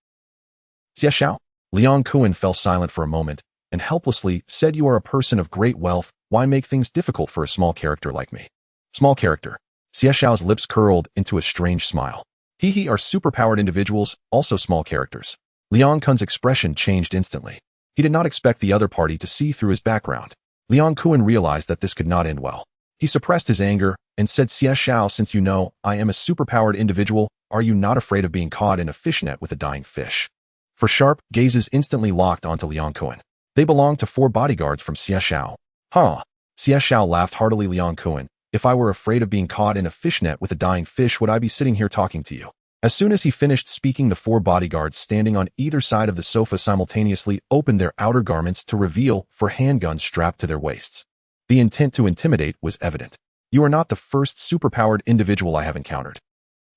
Xie Xiao? Liang Kuan fell silent for a moment, and helplessly said, you are a person of great wealth, why make things difficult for a small character like me? Small character. Xie Xiao's lips curled into a strange smile. He are superpowered individuals, also small characters. Liang Kuan's expression changed instantly. He did not expect the other party to see through his background. Liang Kuan realized that this could not end well. He suppressed his anger and said, Xie Xiao, since you know I am a superpowered individual, are you not afraid of being caught in a fishnet with a dying fish? For sharp gazes instantly locked onto Liang Kuan. They belonged to 4 bodyguards from Xie Xiao. Huh. Xie Xiao laughed heartily. Liang Kuan, if I were afraid of being caught in a fishnet with a dying fish, would I be sitting here talking to you? As soon as he finished speaking, the 4 bodyguards standing on either side of the sofa simultaneously opened their outer garments to reveal 4 handguns strapped to their waists. The intent to intimidate was evident. You are not the first superpowered individual I have encountered.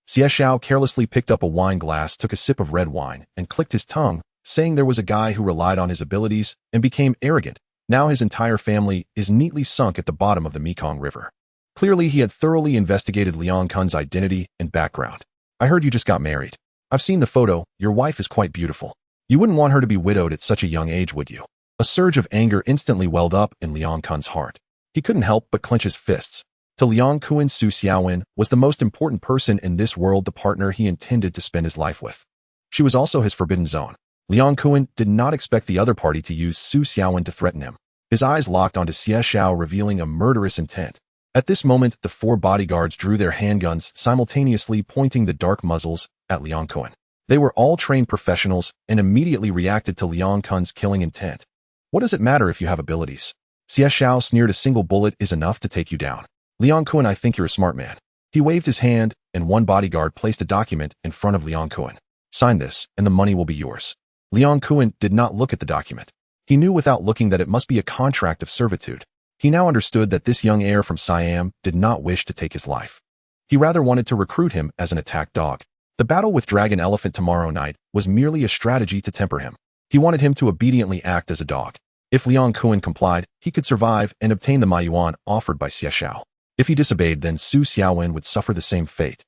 Xie Xiao carelessly picked up a wine glass, took a sip of red wine, and clicked his tongue, saying there was a guy who relied on his abilities and became arrogant. Now his entire family is neatly sunk at the bottom of the Mekong River. Clearly he had thoroughly investigated Liang Kuan's identity and background. I heard you just got married. I've seen the photo, your wife is quite beautiful. You wouldn't want her to be widowed at such a young age, would you? A surge of anger instantly welled up in Liang Kuan's heart. He couldn't help but clench his fists. To Liang Kuan, Su Xiaowen was the most important person in this world, the partner he intended to spend his life with. She was also his forbidden zone. Liang Kuan did not expect the other party to use Su Xiaowen to threaten him. His eyes locked onto Xie Xiao, revealing a murderous intent. At this moment, the 4 bodyguards drew their handguns, simultaneously pointing the dark muzzles at Liang Kuan. They were all trained professionals and immediately reacted to Liang Kuan's killing intent. What does it matter if you have abilities? Xie Xiao sneered, a single bullet is enough to take you down. Liang Kuan, I think you're a smart man. He waved his hand, and one bodyguard placed a document in front of Liang Kuan. Sign this, and the money will be yours. Liang Kuan did not look at the document. He knew without looking that it must be a contract of servitude. He now understood that this young heir from Siam did not wish to take his life. He rather wanted to recruit him as an attack dog. The battle with Dragon Elephant tomorrow night was merely a strategy to temper him. He wanted him to obediently act as a dog. If Liang Kuan complied, he could survive and obtain the yuan offered by Xie Xiao. If he disobeyed, then Su Xiaowen would suffer the same fate.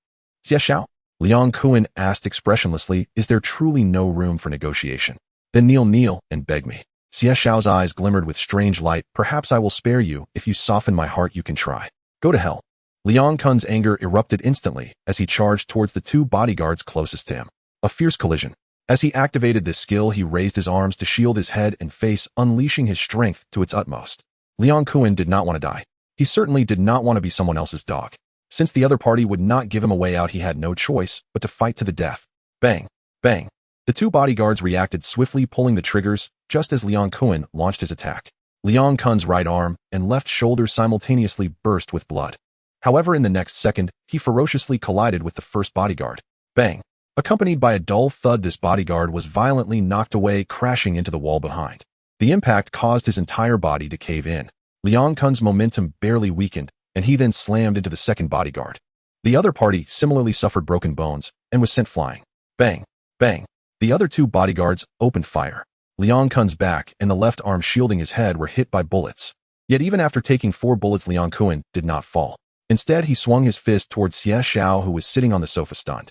Xie Xiao? Liang Kuan asked expressionlessly, is there truly no room for negotiation? Then kneel and beg me. Xie Xiao's eyes glimmered with strange light. Perhaps I will spare you. If you soften my heart, you can try. Go to hell. Liang Kuan's anger erupted instantly as he charged towards the 2 bodyguards closest to him. A fierce collision. As he activated this skill, he raised his arms to shield his head and face, unleashing his strength to its utmost. Liang Kuan did not want to die. He certainly did not want to be someone else's dog. Since the other party would not give him a way out, he had no choice but to fight to the death. Bang! Bang! The 2 bodyguards reacted swiftly, pulling the triggers just as Liang Kuan launched his attack. Liang Kuan's right arm and left shoulder simultaneously burst with blood. However, in the next second, he ferociously collided with the first bodyguard. Bang! Accompanied by a dull thud, this bodyguard was violently knocked away, crashing into the wall behind. The impact caused his entire body to cave in. Liang Kuan's momentum barely weakened, and he then slammed into the second bodyguard. The other party similarly suffered broken bones and was sent flying. Bang! Bang! The other 2 bodyguards opened fire. Liang Kuan's back and the left arm shielding his head were hit by bullets. Yet even after taking 4 bullets, Liang Kuan did not fall. Instead, he swung his fist towards Xie Xiao, who was sitting on the sofa stunned.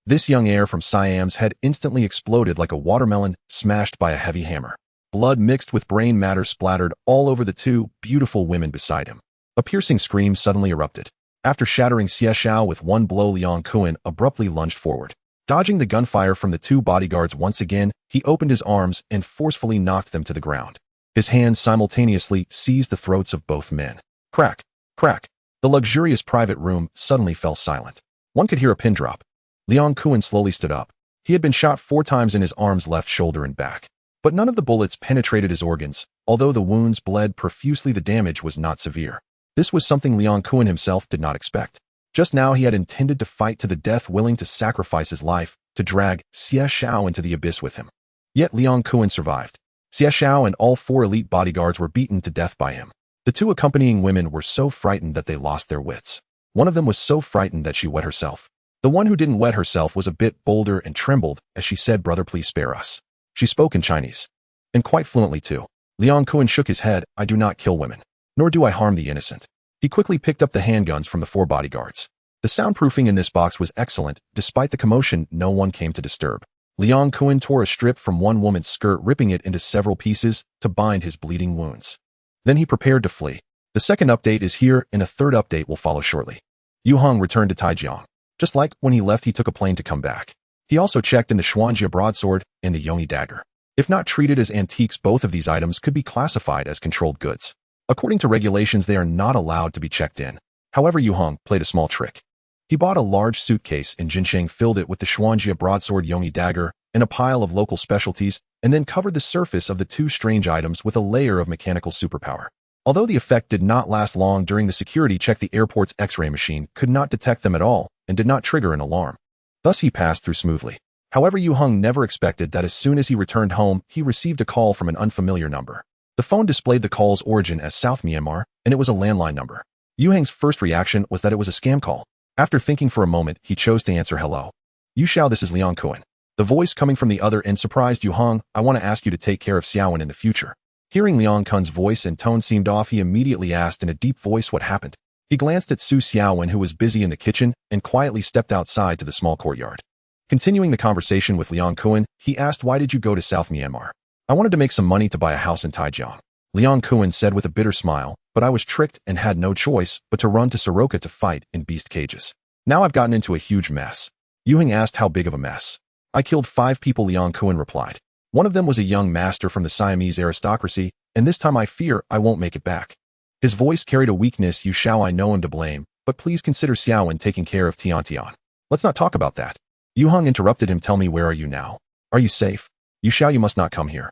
This young heir from Siam's head instantly exploded like a watermelon smashed by a heavy hammer. Blood mixed with brain matter splattered all over the 2 beautiful women beside him. A piercing scream suddenly erupted. After shattering Xie Xiao with one blow, Liang Kuan abruptly lunged forward. Dodging the gunfire from the 2 bodyguards once again, he opened his arms and forcefully knocked them to the ground. His hands simultaneously seized the throats of both men. Crack! Crack! The luxurious private room suddenly fell silent. One could hear a pin drop. Liang Kuan slowly stood up. He had been shot 4 times in his arms, left shoulder, and back. But none of the bullets penetrated his organs. Although the wounds bled profusely, the damage was not severe. This was something Liang Kuan himself did not expect. Just now he had intended to fight to the death, willing to sacrifice his life to drag Xie Xiao into the abyss with him. Yet Liang Kuan survived. Xie Xiao and all 4 elite bodyguards were beaten to death by him. The 2 accompanying women were so frightened that they lost their wits. One of them was so frightened that she wet herself. The one who didn't wet herself was a bit bolder and trembled as she said, "Brother, please spare us." She spoke in Chinese. and quite fluently too. Liang Kun shook his head. I do not kill women, nor do I harm the innocent. He quickly picked up the handguns from the 4 bodyguards. The soundproofing in this box was excellent. Despite the commotion, no one came to disturb. Liang Kun tore a strip from one woman's skirt, ripping it into several pieces to bind his bleeding wounds. Then he prepared to flee. The second update is here, and a third update will follow shortly. Yue Heng returned to Taijiang. Just like when he left, he took a plane to come back. He also checked in the Xuanjia broadsword and the Yongyi dagger. If not treated as antiques, both of these items could be classified as controlled goods. According to regulations, they are not allowed to be checked in. However, Yue Heng played a small trick. He bought a large suitcase and Jinsheng filled it with the Xuanjia broadsword, Yongyi dagger, and a pile of local specialties, and then covered the surface of the 2 strange items with a layer of mechanical superpower. Although the effect did not last long during the security check, the airport's X-ray machine could not detect them at all and did not trigger an alarm. Thus he passed through smoothly. However, Yue Heng never expected that as soon as he returned home, he received a call from an unfamiliar number. The phone displayed the call's origin as South Myanmar, and it was a landline number. Yue Heng's first reaction was that it was a scam call. After thinking for a moment, he chose to answer. Hello. Yu Xiao, this is Liang Kun. The voice coming from the other end surprised Yue Heng. I want to ask you to take care of Xiaowen in the future. Hearing Liang Kun's voice and tone seemed off, he immediately asked in a deep voice what happened. He glanced at Su Xiaowen, who was busy in the kitchen, and quietly stepped outside to the small courtyard. Continuing the conversation with Liang Kun, he asked, why did you go to South Myanmar? I wanted to make some money to buy a house in Taijiang. Liang Kun said with a bitter smile, but I was tricked and had no choice but to run to Soroka to fight in beast cages. Now I've gotten into a huge mess. Yue Heng asked, how big of a mess? I killed 5 people, Liang Kun replied. One of them was a young master from the Siamese aristocracy, and this time I fear I won't make it back. His voice carried a weakness. Yu Xiao, I know him to blame, but please consider Xiaowen taking care of Tiantian. Let's not talk about that. Yue Heng interrupted him. Tell me, where are you now? Are you safe? Yu Xiao, you must not come here.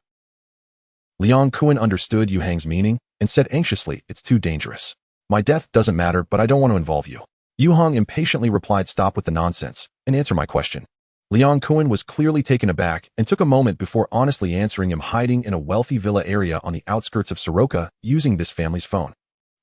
Liang Kun understood Yue Heng's meaning and said anxiously, it's too dangerous. My death doesn't matter, but I don't want to involve you. Yue Heng impatiently replied, stop with the nonsense and answer my question. Liang Kun was clearly taken aback and took a moment before honestly answering him, hiding in a wealthy villa area on the outskirts of Soroka using this family's phone.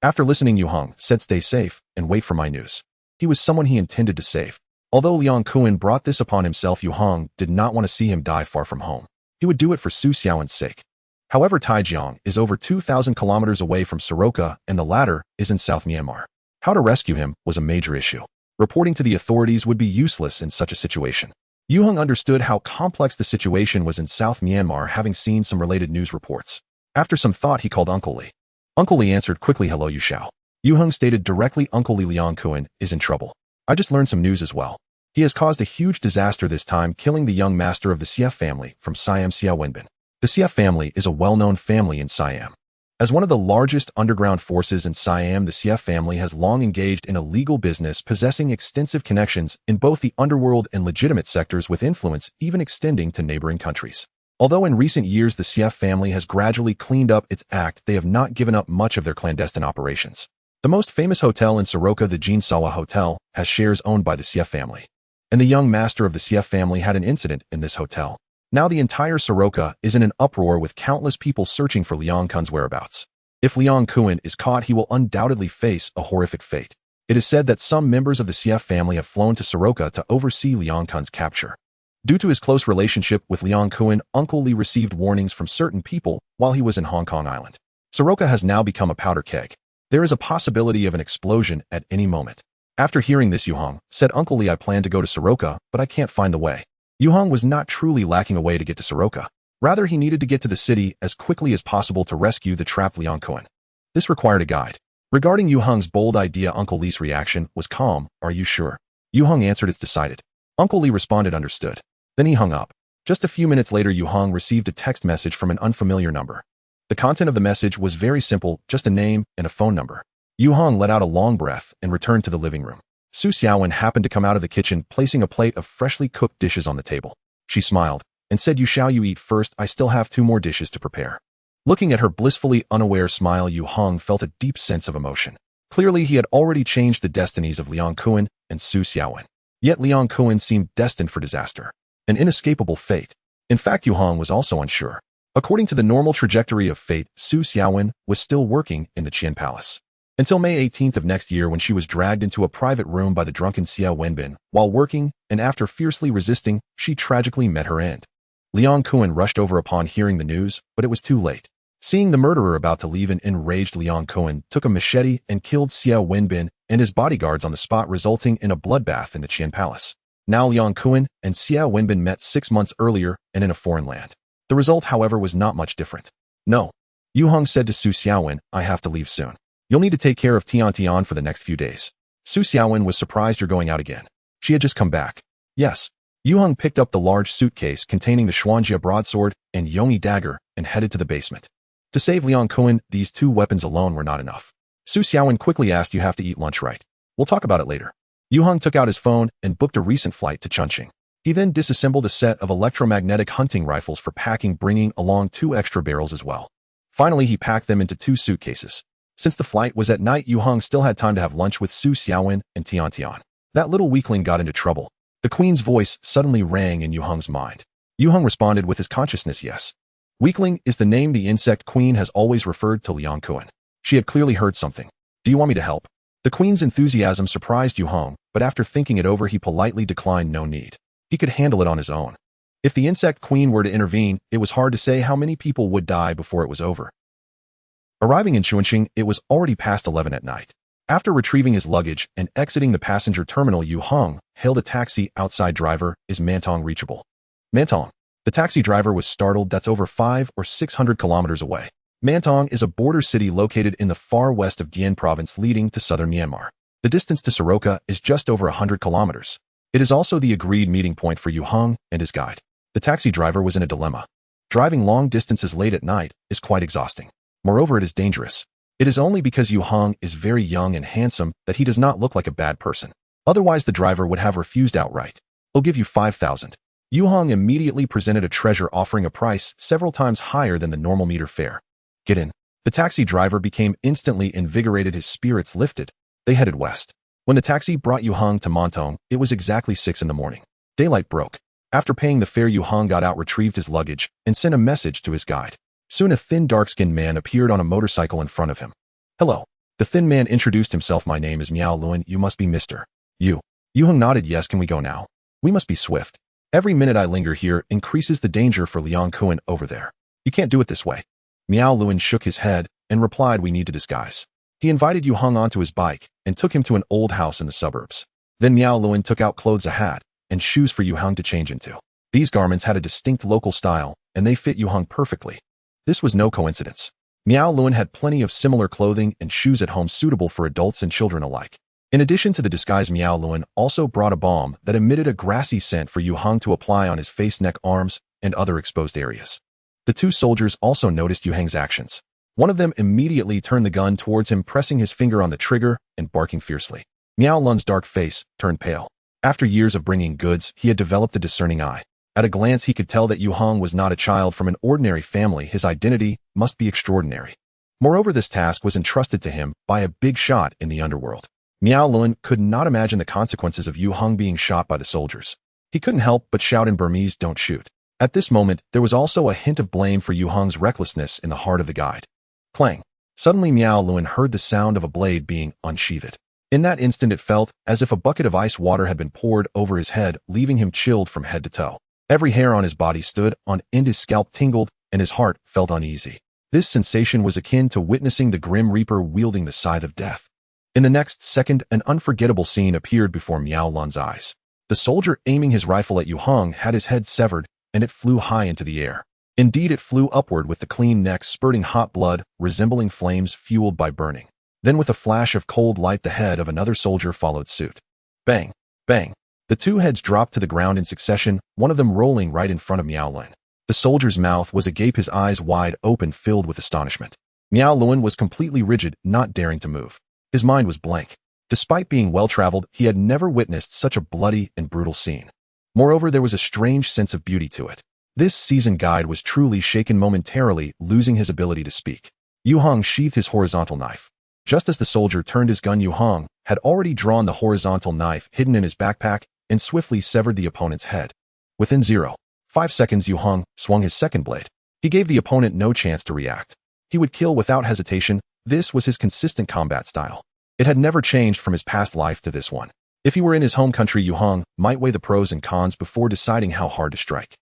After listening, Yue Heng said, stay safe and wait for my news. He was someone he intended to save. Although Liang Kun brought this upon himself, Yue Heng did not want to see him die far from home. He would do it for Su Xiaowen's sake. However, Taijiang is over 2,000 kilometers away from Soroka, and the latter is in South Myanmar. How to rescue him was a major issue. Reporting to the authorities would be useless in such a situation. Yue Heng understood how complex the situation was in South Myanmar, having seen some related news reports. After some thought, he called Uncle Li. Uncle Li answered quickly, hello, Yu Xiao. Yue Heng stated directly, Uncle Li, Liang Kun is in trouble. I just learned some news as well. He has caused a huge disaster this time, killing the young master of the Xie family from Siam, Xia Wenbin. The Xie family is a well-known family in Siam. As one of the largest underground forces in Siam, the Xie family has long engaged in a legal business, possessing extensive connections in both the underworld and legitimate sectors, with influence even extending to neighboring countries. Although in recent years the Xie family has gradually cleaned up its act, they have not given up much of their clandestine operations. The most famous hotel in Soroka, the Jinsawa Hotel, has shares owned by the Xie family. And the young master of the Xie family had an incident in this hotel. Now the entire Soroka is in an uproar, with countless people searching for Liang Kun's whereabouts. If Liang Kun is caught, he will undoubtedly face a horrific fate. It is said that some members of the Xie family have flown to Soroka to oversee Liang Kun's capture. Due to his close relationship with Liang Kun, Uncle Li received warnings from certain people while he was in Hong Kong Island. Soroka has now become a powder keg. There is a possibility of an explosion at any moment. After hearing this, Yue Heng said, Uncle Li, I plan to go to Soroka, but I can't find the way. Yue Heng was not truly lacking a way to get to Soroka. Rather, he needed to get to the city as quickly as possible to rescue the trapped Liang Kun. This required a guide. Regarding Yue Heng's bold idea, Uncle Li's reaction was calm. Are you sure? Yue Heng answered, it's decided. Uncle Li responded, understood. Then he hung up. Just a few minutes later, Yue Heng received a text message from an unfamiliar number. The content of the message was very simple, just a name and a phone number. Yue Heng let out a long breath and returned to the living room. Su Xiaowen happened to come out of the kitchen, placing a plate of freshly cooked dishes on the table. She smiled and said, Yu Xiao, you eat first, I still have 2 more dishes to prepare. Looking at her blissfully unaware smile, Yue Heng felt a deep sense of emotion. Clearly, he had already changed the destinies of Liang Kun and Su Xiaowen. Yet Liang Kun seemed destined for disaster, an inescapable fate. In fact, Yue Heng was also unsure. According to the normal trajectory of fate, Su Xiaowen was still working in the Qian Palace. Until May 18th of next year, when she was dragged into a private room by the drunken Xia Wenbin while working, and after fiercely resisting, she tragically met her end. Liang Kuan rushed over upon hearing the news, but it was too late. Seeing the murderer about to leave, an enraged Liang Kuan took a machete and killed Xiao Wenbin and his bodyguards on the spot, resulting in a bloodbath in the Qian Palace. Now Liang Kuan and Xiao Wenbin met 6 months earlier and in a foreign land. The result, however, was not much different. No. Yue Heng said to Su Xiaowen, I have to leave soon. You'll need to take care of Tian for the next few days. Su Xiaowen was surprised you're going out again. She had just come back. Yes. Yue Heng picked up the large suitcase containing the Xuanjia broadsword and Yongyi dagger and headed to the basement. To save Liang Kuan, these 2 weapons alone were not enough. Su Xiaowen quickly asked, you have to eat lunch, right? We'll talk about it later. Yue Heng took out his phone and booked a recent flight to Chongqing. He then disassembled a set of electromagnetic hunting rifles for packing, bringing along 2 extra barrels as well. Finally, he packed them into 2 suitcases. Since the flight was at night, Yue Heng still had time to have lunch with Su Xiaowen and Tian. That little weakling got into trouble. The queen's voice suddenly rang in Yue Heng's mind. Yue Heng responded with his consciousness, yes. Weakling is the name the insect queen has always referred to Liang Kuan. She had clearly heard something. Do you want me to help? The queen's enthusiasm surprised Yue Heng, but after thinking it over, he politely declined, no need. He could handle it on his own. If the insect queen were to intervene, it was hard to say how many people would die before it was over. Arriving in Chongqing, it was already past 11 at night. After retrieving his luggage and exiting the passenger terminal, Yue Heng hailed a taxi outside. Driver, is Mantong reachable? Mantong. The taxi driver was startled. That's over 500 or 600 kilometers away. Mantong is a border city located in the far west of Dian province leading to southern Myanmar. The distance to Soroka is just over 100 kilometers. It is also the agreed meeting point for Yue Heng and his guide. The taxi driver was in a dilemma. Driving long distances late at night is quite exhausting. Moreover, it is dangerous. It is only because Yue Heng is very young and handsome that he does not look like a bad person. Otherwise, the driver would have refused outright. I'll give you 5,000. Yue Heng immediately presented a treasure, offering a price several times higher than the normal meter fare. Get in. The taxi driver became instantly invigorated, his spirits lifted. They headed west. When the taxi brought Yue Heng to Mantong, it was exactly 6 in the morning. Daylight broke. After paying the fare, Yue Heng got out, retrieved his luggage, and sent a message to his guide. Soon a thin, dark-skinned man appeared on a motorcycle in front of him. Hello. The thin man introduced himself. My name is Miao Luan. You must be Mr. Yu. Yue Heng nodded. Yes, can we go now? We must be swift. Every minute I linger here increases the danger for Liang Kuan over there. You can't do it this way. Miao Luan shook his head and replied, we need to disguise. He invited Yue Heng onto his bike and took him to an old house in the suburbs. Then Miao Luan took out clothes, a hat, and shoes for Yue Heng to change into. These garments had a distinct local style, and they fit Yue Heng perfectly. This was no coincidence. Miao Luan had plenty of similar clothing and shoes at home suitable for adults and children alike. In addition to the disguise, Miao Luan also brought a balm that emitted a grassy scent for Yue Heng to apply on his face, neck, arms, and other exposed areas. The 2 soldiers also noticed Yue Heng's actions. One of them immediately turned the gun towards him, pressing his finger on the trigger and barking fiercely. Miao Luan's dark face turned pale. After years of bringing goods, he had developed a discerning eye. At a glance, he could tell that Yue Heng was not a child from an ordinary family. His identity must be extraordinary. Moreover, this task was entrusted to him by a big shot in the underworld. Miao Luan could not imagine the consequences of Yue Heng being shot by the soldiers. He couldn't help but shout in Burmese, don't shoot. At this moment, there was also a hint of blame for Yue Heng's recklessness in the heart of the guide. Clang. Suddenly, Miao Luan heard the sound of a blade being unsheathed. In that instant, it felt as if a bucket of ice water had been poured over his head, leaving him chilled from head to toe. Every hair on his body stood on end, his scalp tingled, and his heart felt uneasy. This sensation was akin to witnessing the Grim Reaper wielding the scythe of death. In the next second, an unforgettable scene appeared before Miao Luan's eyes. The soldier aiming his rifle at Yue Heng had his head severed, and it flew high into the air. Indeed, it flew upward with the clean neck spurting hot blood, resembling flames fueled by burning. Then with a flash of cold light, the head of another soldier followed suit. Bang! Bang! The 2 heads dropped to the ground in succession, one of them rolling right in front of Miao Luan. The soldier's mouth was agape, his eyes wide open, filled with astonishment. Miao Luan was completely rigid, not daring to move. His mind was blank. Despite being well-traveled, he had never witnessed such a bloody and brutal scene. Moreover, there was a strange sense of beauty to it. This seasoned guide was truly shaken, momentarily losing his ability to speak. Yue Heng sheathed his horizontal knife. Just as the soldier turned his gun, Yue Heng had already drawn the horizontal knife hidden in his backpack and swiftly severed the opponent's head. Within 0.5 seconds, Yue Heng swung his second blade. He gave the opponent no chance to react. He would kill without hesitation. This was his consistent combat style. It had never changed from his past life to this one. If he were in his home country, Yue Heng might weigh the pros and cons before deciding how hard to strike.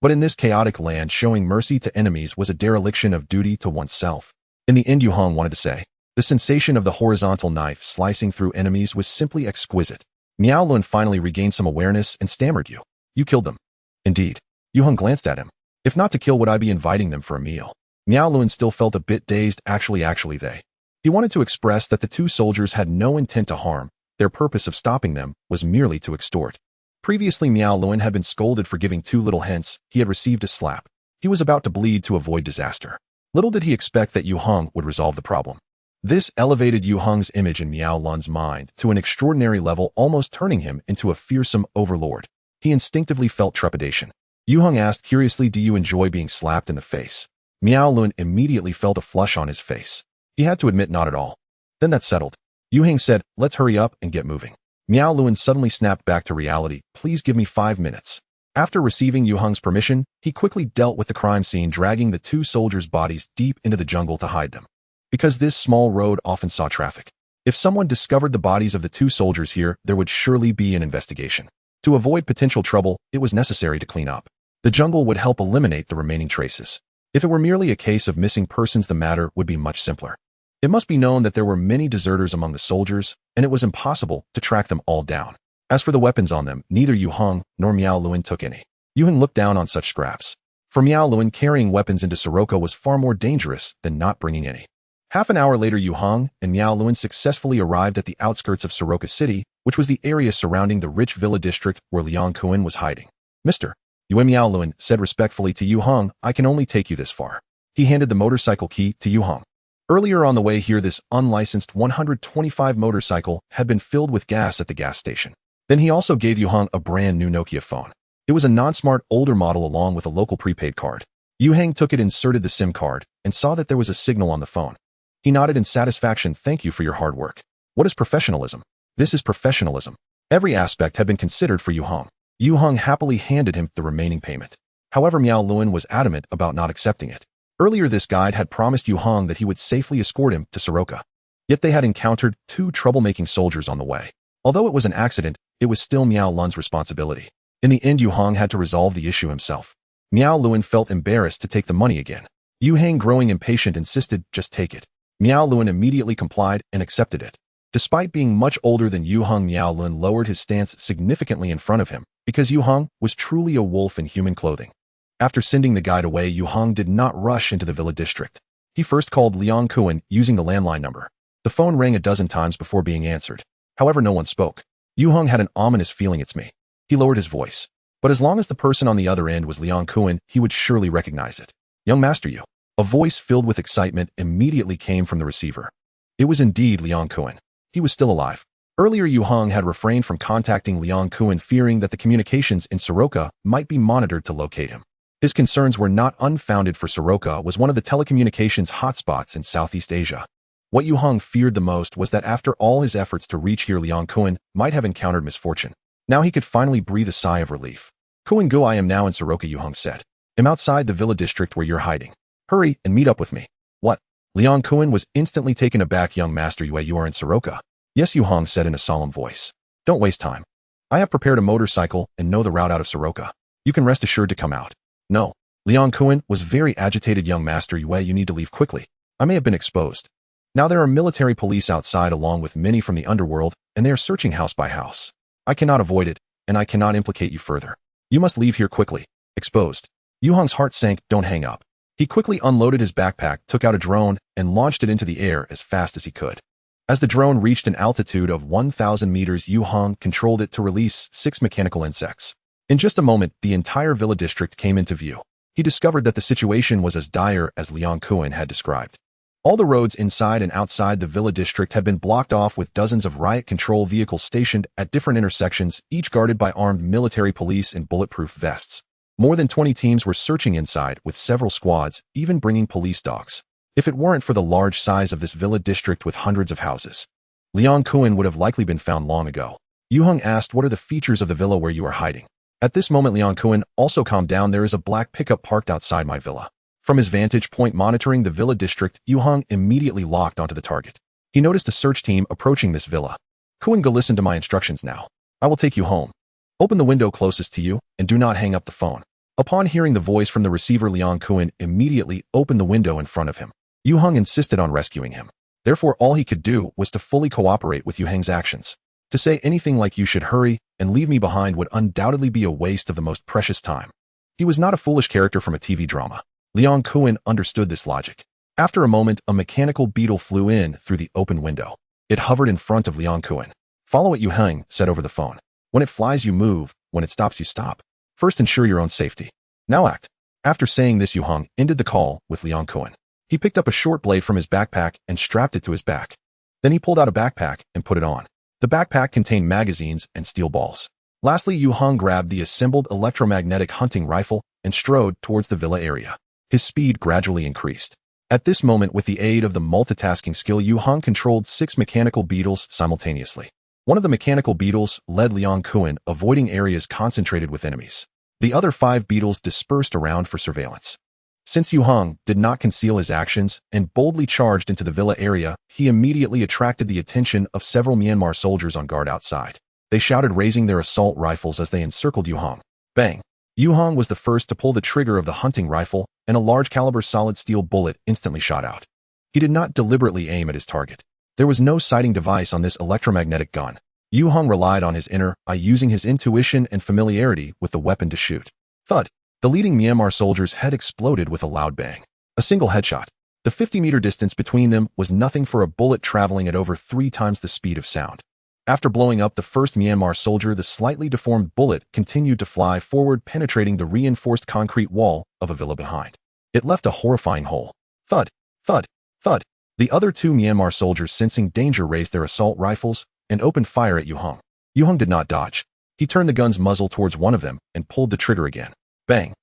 But in this chaotic land, showing mercy to enemies was a dereliction of duty to oneself. In the end, Yue Heng wanted to say, the sensation of the horizontal knife slicing through enemies was simply exquisite. Miao Lun finally regained some awareness and stammered, You killed them. Indeed. Yue Heng glanced at him. If not to kill, would I be inviting them for a meal? Miao Lun still felt a bit dazed. Actually they. He wanted to express that the two soldiers had no intent to harm. Their purpose of stopping them was merely to extort. Previously, Miao Lun had been scolded for giving too little, hence, he had received a slap. He was about to bleed to avoid disaster. Little did he expect that Yue Heng would resolve the problem. This elevated Yue Heng's image in Miao Lun's mind to an extraordinary level, almost turning him into a fearsome overlord. He instinctively felt trepidation. Yue Heng asked curiously, do you enjoy being slapped in the face? Miao Lun immediately felt a flush on his face. He had to admit not at all. Then that's settled. Yue Heng said, let's hurry up and get moving. Miao Lun suddenly snapped back to reality. Please give me 5 minutes. After receiving Yue Heng's permission, he quickly dealt with the crime scene, dragging the two soldiers' bodies deep into the jungle to hide them. Because this small road often saw traffic. If someone discovered the bodies of the two soldiers here, there would surely be an investigation. To avoid potential trouble, it was necessary to clean up. The jungle would help eliminate the remaining traces. If it were merely a case of missing persons, the matter would be much simpler. It must be known that there were many deserters among the soldiers, and it was impossible to track them all down. As for the weapons on them, neither Yue Heng nor Miao Lun took any. Yue Heng looked down on such scraps. For Miao Lun, carrying weapons into Soroka was far more dangerous than not bringing any. Half an hour later, Yue Heng and Miao Lun successfully arrived at the outskirts of Soroka City, which was the area surrounding the rich villa district where Liang Kuan was hiding. Mr. Yue, Miao Lun said respectfully to Yue Heng, I can only take you this far. He handed the motorcycle key to Yue Heng. Earlier on the way here, this unlicensed 125 motorcycle had been filled with gas at the gas station. Then he also gave Yue Heng a brand new Nokia phone. It was a non-smart older model along with a local prepaid card. Yue Heng took it, inserted the SIM card, and saw that there was a signal on the phone. He nodded in satisfaction. Thank you for your hard work. What is professionalism? This is professionalism. Every aspect had been considered for Yue Heng. Yue Heng happily handed him the remaining payment. However, Miao Lun was adamant about not accepting it. Earlier, this guide had promised Yue Heng that he would safely escort him to Soroka. Yet they had encountered 2 troublemaking soldiers on the way. Although it was an accident, it was still Miao Lun's responsibility. In the end, Yue Heng had to resolve the issue himself. Miao Lun felt embarrassed to take the money again. Yue Heng, growing impatient, insisted, just take it. Miao Lun immediately complied and accepted it. Despite being much older than Yue Heng, Miao Lun lowered his stance significantly in front of him, because Yue Heng was truly a wolf in human clothing. After sending the guide away, Yue Heng did not rush into the villa district. He first called Liang Kuan using the landline number. The phone rang a dozen times before being answered. However, no one spoke. Yue Heng had an ominous feeling, it's me. He lowered his voice. But as long as the person on the other end was Liang Kuan, he would surely recognize it. Young Master Yu. A voice filled with excitement immediately came from the receiver. It was indeed Liang Kuan. He was still alive. Earlier, Yue Heng had refrained from contacting Liang Kuan, fearing that the communications in Soroka might be monitored to locate him. His concerns were not unfounded, for Soroka was one of the telecommunications hotspots in Southeast Asia. What Yue Heng feared the most was that after all his efforts to reach here, Liang Kuan might have encountered misfortune. Now he could finally breathe a sigh of relief. Kuan go, I am now in Soroka, Yue Heng said. I'm outside the villa district where you're hiding. Hurry and meet up with me. What? Liang Kuan was instantly taken aback. Young Master Yue, you are in Soroka? Yes, Yue Heng said in a solemn voice. Don't waste time. I have prepared a motorcycle and know the route out of Soroka. You can rest assured to come out. No. Liang Kuan was very agitated. Young Master Yue, you need to leave quickly. I may have been exposed. Now there are military police outside along with many from the underworld, and they are searching house by house. I cannot avoid it, and I cannot implicate you further. You must leave here quickly. Exposed. Yue Heng's heart sank. Don't hang up. He quickly unloaded his backpack, took out a drone, and launched it into the air as fast as he could. As the drone reached an altitude of 1,000 meters, Yue Heng controlled it to release 6 mechanical insects. In just a moment, the entire villa district came into view. He discovered that the situation was as dire as Liang Kuan had described. All the roads inside and outside the villa district had been blocked off with dozens of riot control vehicles stationed at different intersections, each guarded by armed military police in bulletproof vests. More than 20 teams were searching inside, with several squads, even bringing police dogs. If it weren't for the large size of this villa district with hundreds of houses, Liang Kuan would have likely been found long ago. Yue Heng asked, what are the features of the villa where you are hiding? At this moment, Liang Kuan also calmed down. There is a black pickup parked outside my villa. From his vantage point monitoring the villa district, Yue Heng immediately locked onto the target. He noticed a search team approaching this villa. Kuan, go listen to my instructions now. I will take you home. Open the window closest to you, and do not hang up the phone. Upon hearing the voice from the receiver, Liang Kuan immediately opened the window in front of him. Yue Heng insisted on rescuing him. Therefore, all he could do was to fully cooperate with Yue Heng's actions. To say anything like "you should hurry and leave me behind" would undoubtedly be a waste of the most precious time. He was not a foolish character from a TV drama. Liang Kuan understood this logic. After a moment, a mechanical beetle flew in through the open window. It hovered in front of Liang Kuan. "Follow it," Yue Heng said over the phone. "When it flies, you move. When it stops, you stop. First, ensure your own safety. Now act." After saying this, Yue Heng ended the call with Liang Kuan. He picked up a short blade from his backpack and strapped it to his back. Then he pulled out a backpack and put it on. The backpack contained magazines and steel balls. Lastly, Yue Heng grabbed the assembled electromagnetic hunting rifle and strode towards the villa area. His speed gradually increased. At this moment, with the aid of the multitasking skill, Yue Heng controlled 6 mechanical beetles simultaneously. One of the mechanical beetles led Liang Kuan, avoiding areas concentrated with enemies. The other 5 beetles dispersed around for surveillance. Since Yue Heng did not conceal his actions and boldly charged into the villa area, he immediately attracted the attention of several Myanmar soldiers on guard outside. They shouted, raising their assault rifles as they encircled Yue Heng. Bang! Yue Heng was the first to pull the trigger of the hunting rifle, and a large-caliber solid steel bullet instantly shot out. He did not deliberately aim at his target. There was no sighting device on this electromagnetic gun. Yue Heng relied on his inner eye, using his intuition and familiarity with the weapon to shoot. Thud! The leading Myanmar soldier's head exploded with a loud bang. A single headshot. The 50-meter distance between them was nothing for a bullet traveling at over 3 times the speed of sound. After blowing up the first Myanmar soldier, the slightly deformed bullet continued to fly forward, penetrating the reinforced concrete wall of a villa behind. It left a horrifying hole. Thud! Thud! Thud! The other 2 Myanmar soldiers, sensing danger, raised their assault rifles and opened fire at Yue Heng. Yue Heng did not dodge. He turned the gun's muzzle towards one of them and pulled the trigger again. Bang!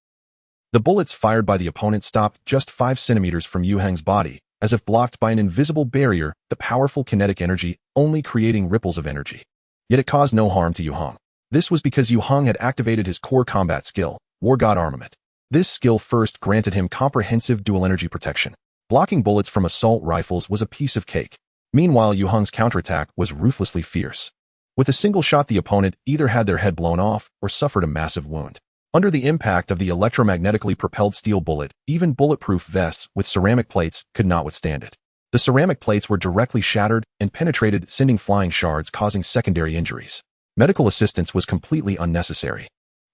The bullets fired by the opponent stopped just 5 centimeters from Yue Heng's body, as if blocked by an invisible barrier, the powerful kinetic energy only creating ripples of energy. Yet it caused no harm to Yue Heng. This was because Yue Heng had activated his core combat skill, War God Armament. This skill first granted him comprehensive dual energy protection. Blocking bullets from assault rifles was a piece of cake. Meanwhile, Yue Heng's counterattack was ruthlessly fierce. With a single shot, the opponent either had their head blown off or suffered a massive wound. Under the impact of the electromagnetically propelled steel bullet, even bulletproof vests with ceramic plates could not withstand it. The ceramic plates were directly shattered and penetrated, sending flying shards, causing secondary injuries. Medical assistance was completely unnecessary.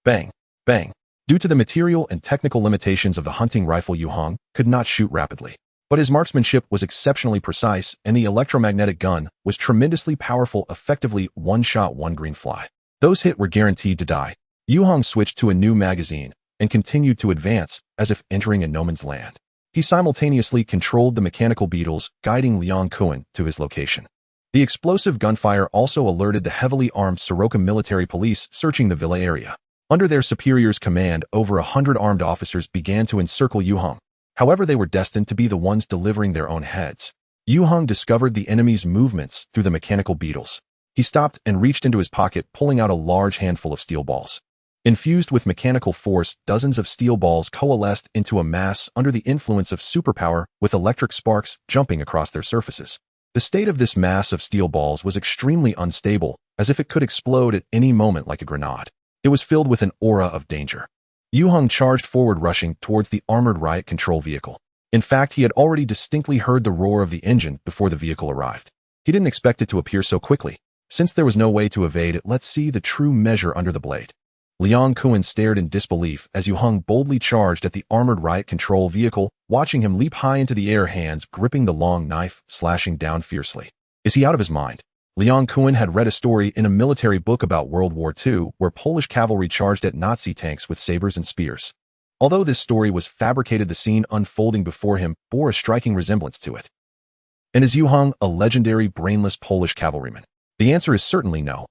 Bang! Bang! Due to the material and technical limitations of the hunting rifle, Yue Heng could not shoot rapidly. But his marksmanship was exceptionally precise, and the electromagnetic gun was tremendously powerful, effectively one shot, one green fly. Those hit were guaranteed to die. Yue Heng switched to a new magazine and continued to advance as if entering a no man's land. He simultaneously controlled the mechanical beetles, guiding Liang Kuan to his location. The explosive gunfire also alerted the heavily armed Soroka military police searching the villa area. Under their superior's command, over 100 armed officers began to encircle Yue Heng. However, they were destined to be the ones delivering their own heads. Yue Heng discovered the enemy's movements through the mechanical beetles. He stopped and reached into his pocket, pulling out a large handful of steel balls. Infused with mechanical force, dozens of steel balls coalesced into a mass under the influence of superpower, with electric sparks jumping across their surfaces. The state of this mass of steel balls was extremely unstable, as if it could explode at any moment like a grenade. It was filled with an aura of danger. Yue Heng charged forward, rushing towards the armored riot control vehicle. In fact, he had already distinctly heard the roar of the engine before the vehicle arrived. He didn't expect it to appear so quickly. Since there was no way to evade it, let's see the true measure under the blade. Liang Kuan stared in disbelief as Yue Heng boldly charged at the armored riot control vehicle, watching him leap high into the air, hands gripping the long knife, slashing down fiercely. Is he out of his mind? Liang Kuan had read a story in a military book about World War II where Polish cavalry charged at Nazi tanks with sabers and spears. Although this story was fabricated, the scene unfolding before him bore a striking resemblance to it. And is Yue Heng a legendary brainless Polish cavalryman? The answer is certainly no.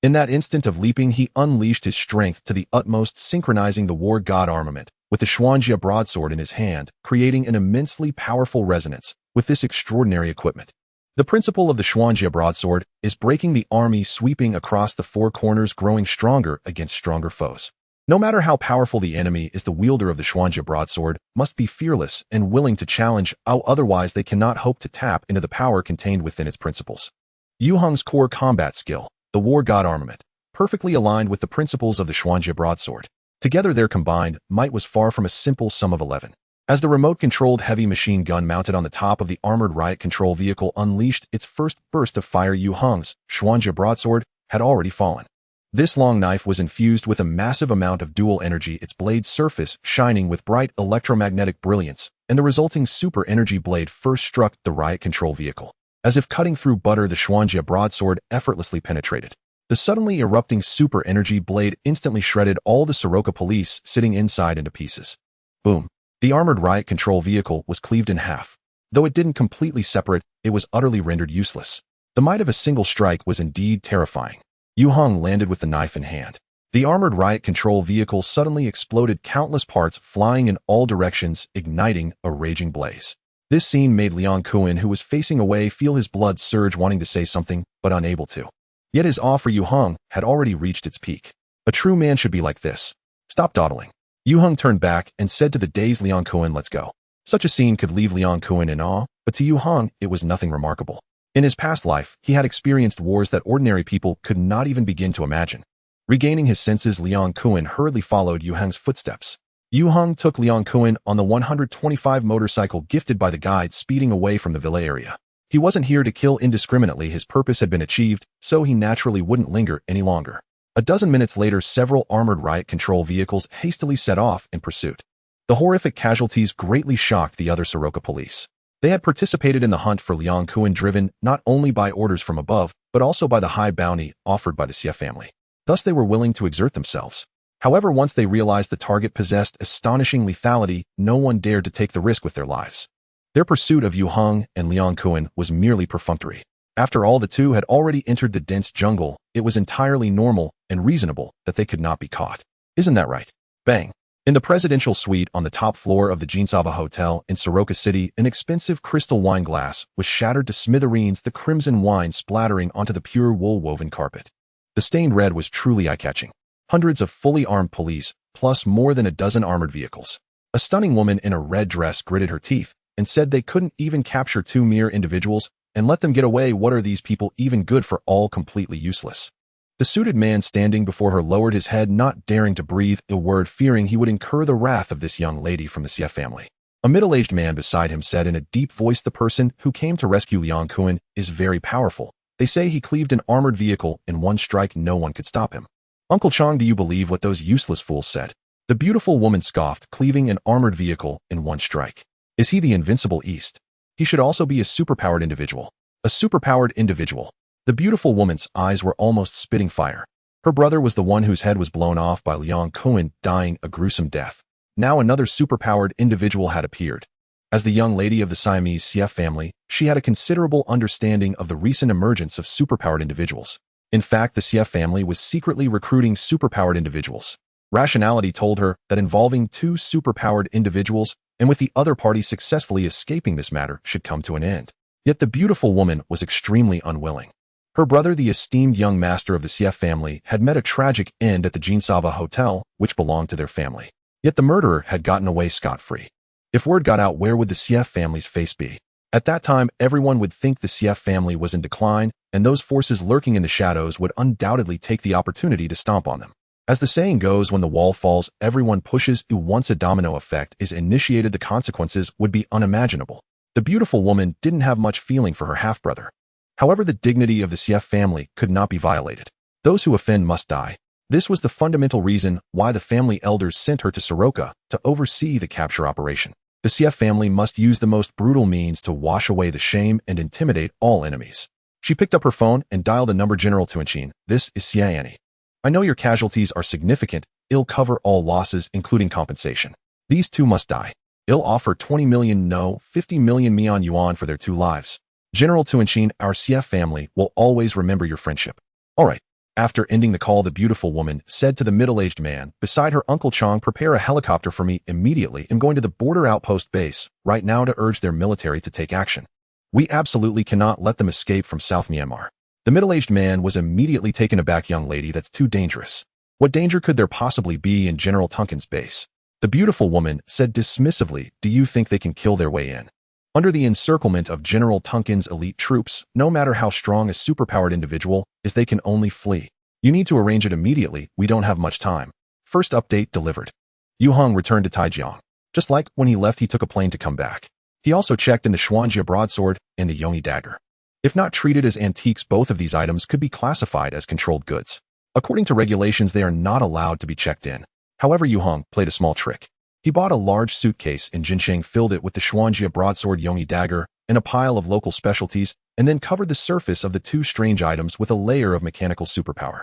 In that instant of leaping, he unleashed his strength to the utmost, synchronizing the war god armament with the Xuanjia broadsword in his hand, creating an immensely powerful resonance with this extraordinary equipment. The principle of the Xuanjia broadsword is breaking the army, sweeping across the 4 corners, growing stronger against stronger foes. No matter how powerful the enemy is, the wielder of the Xuanjia broadsword must be fearless and willing to challenge, otherwise they cannot hope to tap into the power contained within its principles. Yue Heng's core combat skill, the war god armament, perfectly aligned with the principles of the Xuanjia broadsword. Together their combined might was far from a simple sum of 11. As the remote-controlled heavy machine gun mounted on the top of the armored riot control vehicle unleashed its first burst of fire, Yue Heng's Xuanjia broadsword had already fallen. This long knife was infused with a massive amount of dual energy, its blade surface shining with bright electromagnetic brilliance, and the resulting super energy blade first struck the riot control vehicle. As if cutting through butter, the Xuanjia broadsword effortlessly penetrated. The suddenly erupting super energy blade instantly shredded all the Soroka police sitting inside into pieces. Boom. The armored riot control vehicle was cleaved in half. Though it didn't completely separate, it was utterly rendered useless. The might of a single strike was indeed terrifying. Yue Heng landed with the knife in hand. The armored riot control vehicle suddenly exploded, countless parts flying in all directions, igniting a raging blaze. This scene made Liang Kuan, who was facing away, feel his blood surge, wanting to say something, but unable to. Yet his awe for Yue Heng had already reached its peak. A true man should be like this. Stop dawdling. Yue Heng turned back and said to the dazed Liang Kuan, let's go. Such a scene could leave Liang Kuan in awe, but to Yue Heng it was nothing remarkable. In his past life, he had experienced wars that ordinary people could not even begin to imagine. Regaining his senses, Liang Kuan hurriedly followed Yue Heng's footsteps. Yue Heng took Liang Kuan on the 125 motorcycle gifted by the guide, speeding away from the villa area. He wasn't here to kill indiscriminately, his purpose had been achieved, so he naturally wouldn't linger any longer. A dozen minutes later, several armored riot control vehicles hastily set off in pursuit. The horrific casualties greatly shocked the other Soroka police. They had participated in the hunt for Liang Kuan, driven not only by orders from above, but also by the high bounty offered by the Xie family. Thus they were willing to exert themselves. However, once they realized the target possessed astonishing lethality, no one dared to take the risk with their lives. Their pursuit of Yue Heng and Liang Kuan was merely perfunctory. After all, the two had already entered the dense jungle. It was entirely normal and reasonable that they could not be caught. Isn't that right? Bang. In the presidential suite on the top floor of the Jinsava Hotel in Soroka City, an expensive crystal wine glass was shattered to smithereens, the crimson wine splattering onto the pure wool-woven carpet. The stained red was truly eye-catching. Hundreds of fully armed police, plus more than a dozen armored vehicles. A stunning woman in a red dress gritted her teeth and said they couldn't even capture two mere individuals and let them get away. What are these people even good for? All completely useless. The suited man standing before her lowered his head, not daring to breathe a word, fearing he would incur the wrath of this young lady from the Xie family. A middle-aged man beside him said in a deep voice, the person who came to rescue Liang Kuan is very powerful. They say he cleaved an armored vehicle in one strike. No one could stop him. Uncle Chang, do you believe what those useless fools said? The beautiful woman scoffed, cleaving an armored vehicle in one strike. Is he the invincible East? He should also be a superpowered individual. A superpowered individual. The beautiful woman's eyes were almost spitting fire. Her brother was the one whose head was blown off by Liang Kuan, dying a gruesome death. Now another superpowered individual had appeared. As the young lady of the Siamese Xie family, she had a considerable understanding of the recent emergence of superpowered individuals. In fact, the Xie family was secretly recruiting superpowered individuals. Rationality told her that involving two superpowered individuals and with the other party successfully escaping this matter should come to an end. Yet the beautiful woman was extremely unwilling. Her brother, the esteemed young master of the Xie family, had met a tragic end at the Jinsava Hotel, which belonged to their family. Yet the murderer had gotten away scot-free. If word got out, where would the Xie family's face be? At that time, everyone would think the Xie family was in decline, and those forces lurking in the shadows would undoubtedly take the opportunity to stomp on them. As the saying goes, when the wall falls, everyone pushes. Once a domino effect is initiated, the consequences would be unimaginable. The beautiful woman didn't have much feeling for her half-brother. However, the dignity of the Xie family could not be violated. Those who offend must die. This was the fundamental reason why the family elders sent her to Soroka to oversee the capture operation. The Xie family must use the most brutal means to wash away the shame and intimidate all enemies. She picked up her phone and dialed a number. General Tuanchin, this is Xie Annie. I know your casualties are significant. I'll cover all losses, including compensation. These two must die. I'll offer 20 million, no, 50 million Mian yuan for their two lives. General Tuanchin, our Xie family will always remember your friendship. All right. After ending the call, the beautiful woman said to the middle-aged man beside her, Uncle Chang, prepare a helicopter for me immediately. I'm going to the border outpost base right now to urge their military to take action. We absolutely cannot let them escape from South Myanmar. The middle-aged man was immediately taken aback. Young lady, that's too dangerous. What danger could there possibly be in General Tunkin's base? The beautiful woman said dismissively, do you think they can kill their way in? Under the encirclement of General Tunkin's elite troops, no matter how strong a superpowered individual is, they can only flee. You need to arrange it immediately. We don't have much time. First update delivered. Yue Heng returned to Taijiang. Just like when he left, he took a plane to come back. He also checked in the Xuanjia broadsword and the Yongyi dagger. If not treated as antiques, both of these items could be classified as controlled goods. According to regulations, they are not allowed to be checked in. However, Yue Heng played a small trick. He bought a large suitcase in Jinsheng, filled it with the Xuanjia broadsword, Yongyi dagger, and a pile of local specialties, and then covered the surface of the two strange items with a layer of mechanical superpower.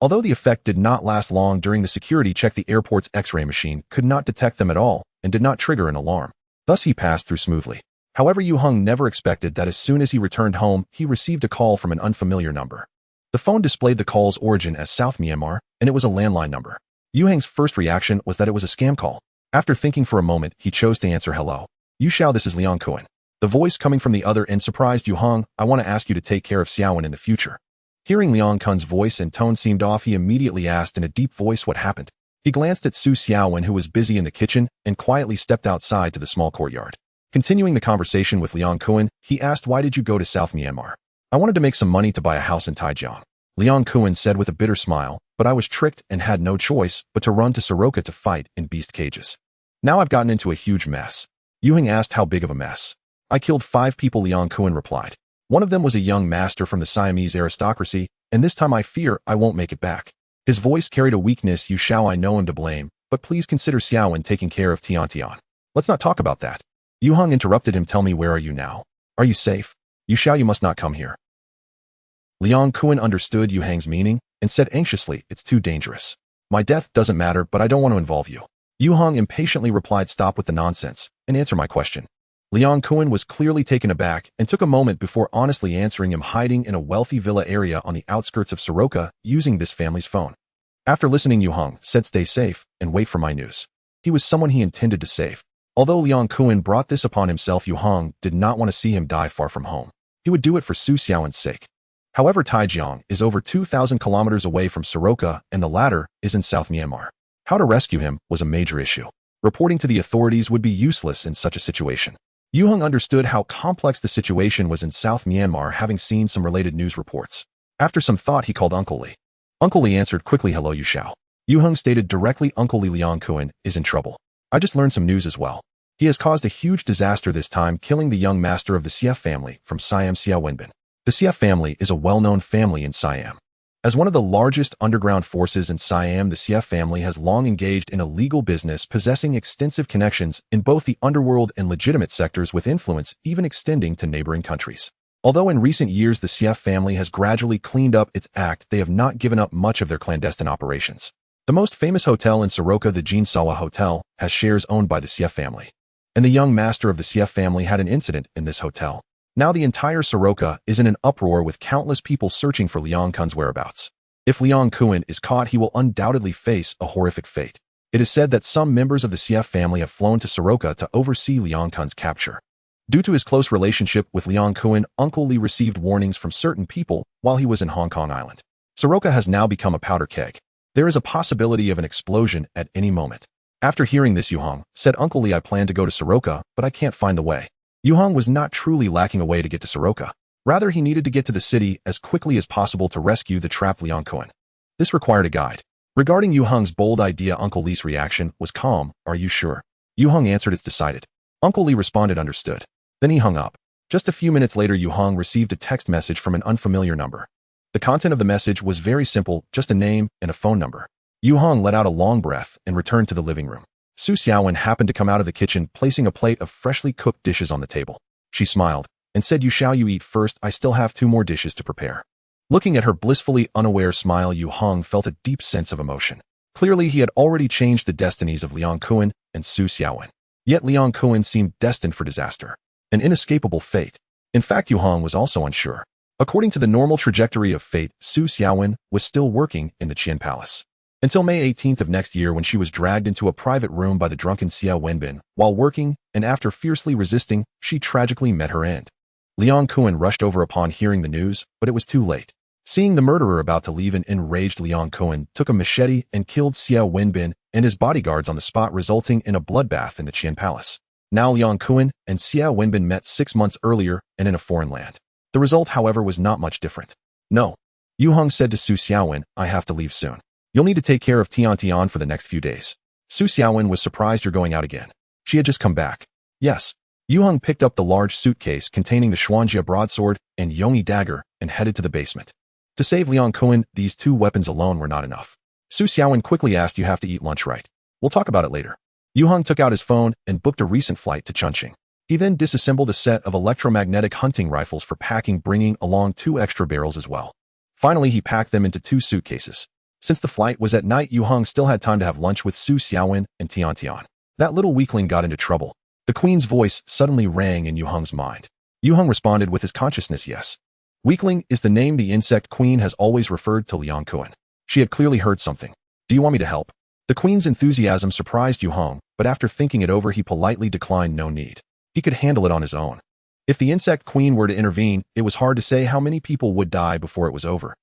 Although the effect did not last long during the security check, the airport's X-ray machine could not detect them at all and did not trigger an alarm. Thus, he passed through smoothly. However, Yue Heng never expected that as soon as he returned home, he received a call from an unfamiliar number. The phone displayed the call's origin as South Myanmar, and it was a landline number. Yue Heng's first reaction was that it was a scam call. After thinking for a moment, he chose to answer. Hello. Yu Xiao, this is Liang Kuan. The voice coming from the other end surprised Yue Heng. I want to ask you to take care of Xiaowen in the future. Hearing Liang Kun's voice and tone seemed off, he immediately asked in a deep voice what happened. He glanced at Su Xiaowen, who was busy in the kitchen, and quietly stepped outside to the small courtyard. Continuing the conversation with Liang Kuan, he asked, why did you go to South Myanmar? I wanted to make some money to buy a house in Taijiang. Liang Kuan said with a bitter smile, but I was tricked and had no choice but to run to Soroka to fight in beast cages. Now I've gotten into a huge mess. Yue Heng asked, how big of a mess? I killed 5 people, Liang Kuan replied. One of them was a young master from the Siamese aristocracy, and this time I fear I won't make it back. His voice carried a weakness. Yu Xiao, I know him to blame, but please consider Xiaowen taking care of Tian. Let's not talk about that. Yue Heng interrupted him. Tell me, where are you now? Are you safe? Yu Xiao, you must not come here. Liang Kuan understood Yue Heng's meaning and said anxiously, it's too dangerous. My death doesn't matter, but I don't want to involve you. Yue Heng impatiently replied, stop with the nonsense and answer my question. Liang Kuan was clearly taken aback and took a moment before honestly answering him, hiding in a wealthy villa area on the outskirts of Soroka using this family's phone. After listening, Yue Heng said, stay safe and wait for my news. He was someone he intended to save. Although Liang Kuan brought this upon himself, Yue Heng did not want to see him die far from home. He would do it for Su Xiaowen's sake. However, Taijiang is over 2,000 kilometers away from Soroka, and the latter is in South Myanmar. How to rescue him was a major issue. Reporting to the authorities would be useless in such a situation. Yue Heng understood how complex the situation was in South Myanmar, having seen some related news reports. After some thought, he called Uncle Li. Uncle Li answered quickly, hello Yu Xiao. Yue Heng stated directly, Uncle Li, Liang Kuan is in trouble. I just learned some news as well. He has caused a huge disaster, this time killing the young master of the Xie family from Siam, Xia Wenbin. The Xie family is a well-known family in Siam. As one of the largest underground forces in Siam, the Xie family has long engaged in a legal business, possessing extensive connections in both the underworld and legitimate sectors, with influence even extending to neighboring countries. Although in recent years the Xie family has gradually cleaned up its act, they have not given up much of their clandestine operations. The most famous hotel in Soroka, the Jinsawa Hotel, has shares owned by the Xie family. And the young master of the Xie family had an incident in this hotel. Now the entire Soroka is in an uproar, with countless people searching for Liang Kun's whereabouts. If Liang Kuan is caught, he will undoubtedly face a horrific fate. It is said that some members of the Xie family have flown to Soroka to oversee Liang Kun's capture. Due to his close relationship with Liang Kuan, Uncle Li received warnings from certain people while he was in Hong Kong Island. Soroka has now become a powder keg. There is a possibility of an explosion at any moment. After hearing this, Yue Heng said, Uncle Li, I plan to go to Soroka, but I can't find the way. Yue Heng was not truly lacking a way to get to Soroka. Rather, he needed to get to the city as quickly as possible to rescue the trapped Liang Kuan. This required a guide. Regarding Yue Heng's bold idea, Uncle Li's reaction was calm. Are you sure? Yue Heng answered, it's decided. Uncle Li responded, understood. Then he hung up. Just a few minutes later, Yue Heng received a text message from an unfamiliar number. The content of the message was very simple, just a name and a phone number. Yue Heng let out a long breath and returned to the living room. Su Xiaowen happened to come out of the kitchen, placing a plate of freshly cooked dishes on the table. She smiled and said, Yu Xiao, you eat first. I still have 2 more dishes to prepare. Looking at her blissfully unaware smile, Yue Heng felt a deep sense of emotion. Clearly, he had already changed the destinies of Liang Kuan and Su Xiaowen. Yet Liang Kuan seemed destined for disaster, an inescapable fate. In fact, Yue Heng was also unsure. According to the normal trajectory of fate, Su Xiaowen was still working in the Qian Palace. Until May 18th of next year, when she was dragged into a private room by the drunken Xia Wenbin. While working, and after fiercely resisting, she tragically met her end. Liang Kuan rushed over upon hearing the news, but it was too late. Seeing the murderer about to leave, an enraged Liang Kuan took a machete and killed Xia Wenbin and his bodyguards on the spot, resulting in a bloodbath in the Qian Palace. Now Liang Kuan and Xia Wenbin met 6 months earlier and in a foreign land. The result, however, was not much different. No. Yue Heng said to Su Xiaowen, I have to leave soon. You'll need to take care of Tian for the next few days. Su Xiaowen was surprised you're going out again. She had just come back. Yes. Yue Heng picked up the large suitcase containing the Xuanjia broadsword and Yongyi dagger and headed to the basement. To save Liang Kuan, these two weapons alone were not enough. Su Xiaowen quickly asked, you have to eat lunch, right? We'll talk about it later. Yue Heng took out his phone and booked a recent flight to Chongqing. He then disassembled a set of electromagnetic hunting rifles for packing, bringing along 2 extra barrels as well. Finally, he packed them into 2 suitcases. Since the flight was at night, Yue Heng still had time to have lunch with Su Xiaowen and Tian. That little weakling got into trouble. The queen's voice suddenly rang in Yue Heng's mind. Yue Heng responded with his consciousness, yes. Weakling is the name the insect queen has always referred to Liang Kuan. She had clearly heard something. Do you want me to help? The queen's enthusiasm surprised Yue Heng, but after thinking it over he politely declined, no need. He could handle it on his own. If the insect queen were to intervene, it was hard to say how many people would die before it was over.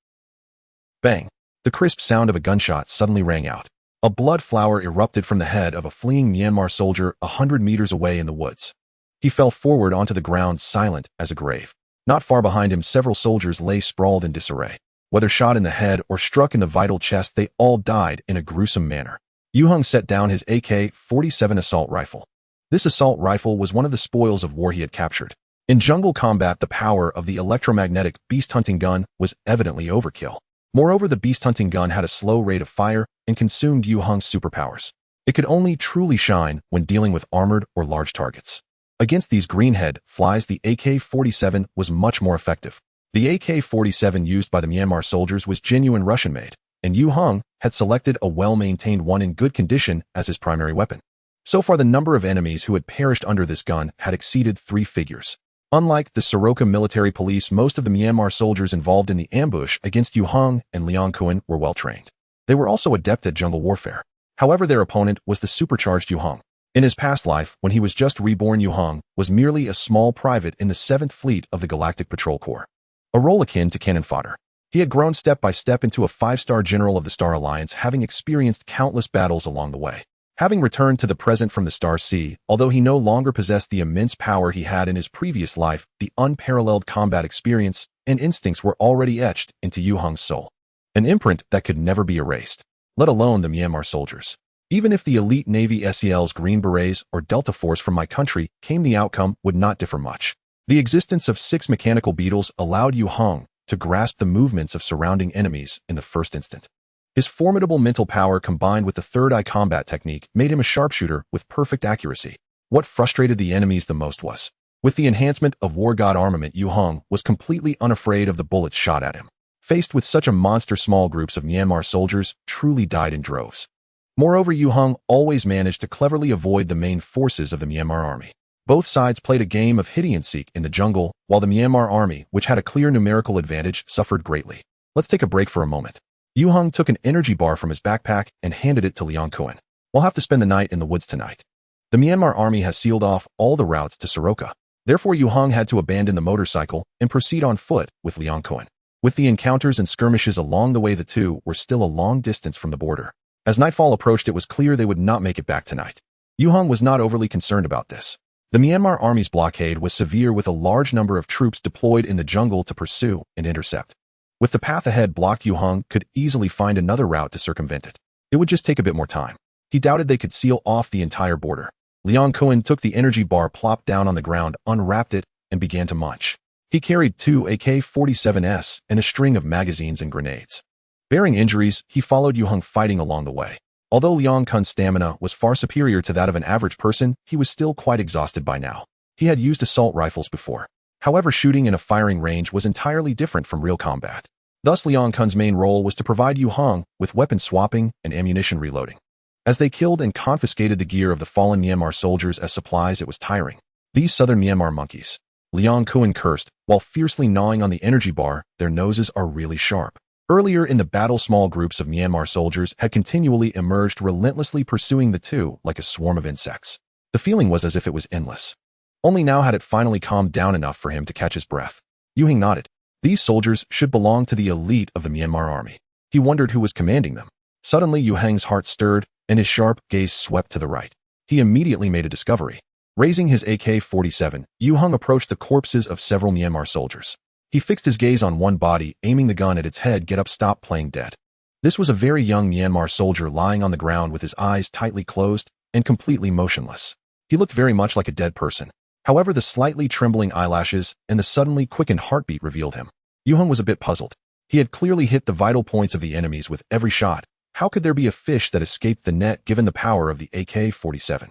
Bang! The crisp sound of a gunshot suddenly rang out. A blood flower erupted from the head of a fleeing Myanmar soldier 100 meters away in the woods. He fell forward onto the ground, silent as a grave. Not far behind him, several soldiers lay sprawled in disarray. Whether shot in the head or struck in the vital chest, they all died in a gruesome manner. Yue Heng set down his AK-47 assault rifle. This assault rifle was one of the spoils of war he had captured. In jungle combat, the power of the electromagnetic beast hunting gun was evidently overkill. Moreover, the beast hunting gun had a slow rate of fire and consumed Yue Heng's superpowers. It could only truly shine when dealing with armored or large targets. Against these greenhead flies, the AK-47 was much more effective. The AK-47 used by the Myanmar soldiers was genuine Russian-made, and Yue Heng had selected a well-maintained one in good condition as his primary weapon. So far, the number of enemies who had perished under this gun had exceeded 3 figures. Unlike the Soroka military police, most of the Myanmar soldiers involved in the ambush against Yue Heng and Liang Kuan were well-trained. They were also adept at jungle warfare. However, their opponent was the supercharged Yue Heng. In his past life, when he was just reborn, Yue Heng was merely a small private in the 7th Fleet of the Galactic Patrol Corps. A role akin to cannon fodder. He had grown step by step into a 5-star general of the Star Alliance, having experienced countless battles along the way. Having returned to the present from the Star Sea, although he no longer possessed the immense power he had in his previous life, the unparalleled combat experience and instincts were already etched into Yue Heng's soul. An imprint that could never be erased, let alone the Myanmar soldiers. Even if the elite Navy SEL's Green Berets or Delta Force from my country came, the outcome would not differ much. The existence of 6 mechanical beetles allowed Yue Heng to grasp the movements of surrounding enemies in the first instant. His formidable mental power combined with the third eye combat technique made him a sharpshooter with perfect accuracy. What frustrated the enemies the most was, with the enhancement of War God armament, Yue Heng was completely unafraid of the bullets shot at him. Faced with such a monster, small groups of Myanmar soldiers truly died in droves. Moreover, Yue Heng always managed to cleverly avoid the main forces of the Myanmar army. Both sides played a game of hide-and-seek in the jungle, while the Myanmar army, which had a clear numerical advantage, suffered greatly. Let's take a break for a moment. Yue Heng took an energy bar from his backpack and handed it to Liang Kuan. We'll have to spend the night in the woods tonight. The Myanmar army has sealed off all the routes to Soroka. Therefore, Yue Heng had to abandon the motorcycle and proceed on foot with Liang Kuan. With the encounters and skirmishes along the way, the two were still a long distance from the border. As nightfall approached, it was clear they would not make it back tonight. Yue Heng was not overly concerned about this. The Myanmar army's blockade was severe, with a large number of troops deployed in the jungle to pursue and intercept. With the path ahead blocked, Yue Heng could easily find another route to circumvent it. It would just take a bit more time. He doubted they could seal off the entire border. Liang Kuan took the energy bar, plopped down on the ground, unwrapped it, and began to munch. He carried 2 AK-47s and a string of magazines and grenades. Bearing injuries, he followed Yue Heng, fighting along the way. Although Liang Kuan's stamina was far superior to that of an average person, he was still quite exhausted by now. He had used assault rifles before. However, shooting in a firing range was entirely different from real combat. Thus, Liang Kuan's main role was to provide Yue Heng with weapon swapping and ammunition reloading. As they killed and confiscated the gear of the fallen Myanmar soldiers as supplies, it was tiring. These southern Myanmar monkeys, Liang Kuan cursed, while fiercely gnawing on the energy bar, their noses are really sharp. Earlier in the battle, small groups of Myanmar soldiers had continually emerged, relentlessly pursuing the two like a swarm of insects. The feeling was as if it was endless. Only now had it finally calmed down enough for him to catch his breath. Yue Heng nodded. These soldiers should belong to the elite of the Myanmar army. He wondered who was commanding them. Suddenly, Yue Heng's heart stirred, and his sharp gaze swept to the right. He immediately made a discovery. Raising his AK-47, Yue Heng approached the corpses of several Myanmar soldiers. He fixed his gaze on one body, aiming the gun at its head. Get up, stop playing dead. This was a very young Myanmar soldier lying on the ground with his eyes tightly closed and completely motionless. He looked very much like a dead person. However, the slightly trembling eyelashes and the suddenly quickened heartbeat revealed him. Yue Heng was a bit puzzled. He had clearly hit the vital points of the enemies with every shot. How could there be a fish that escaped the net given the power of the AK-47?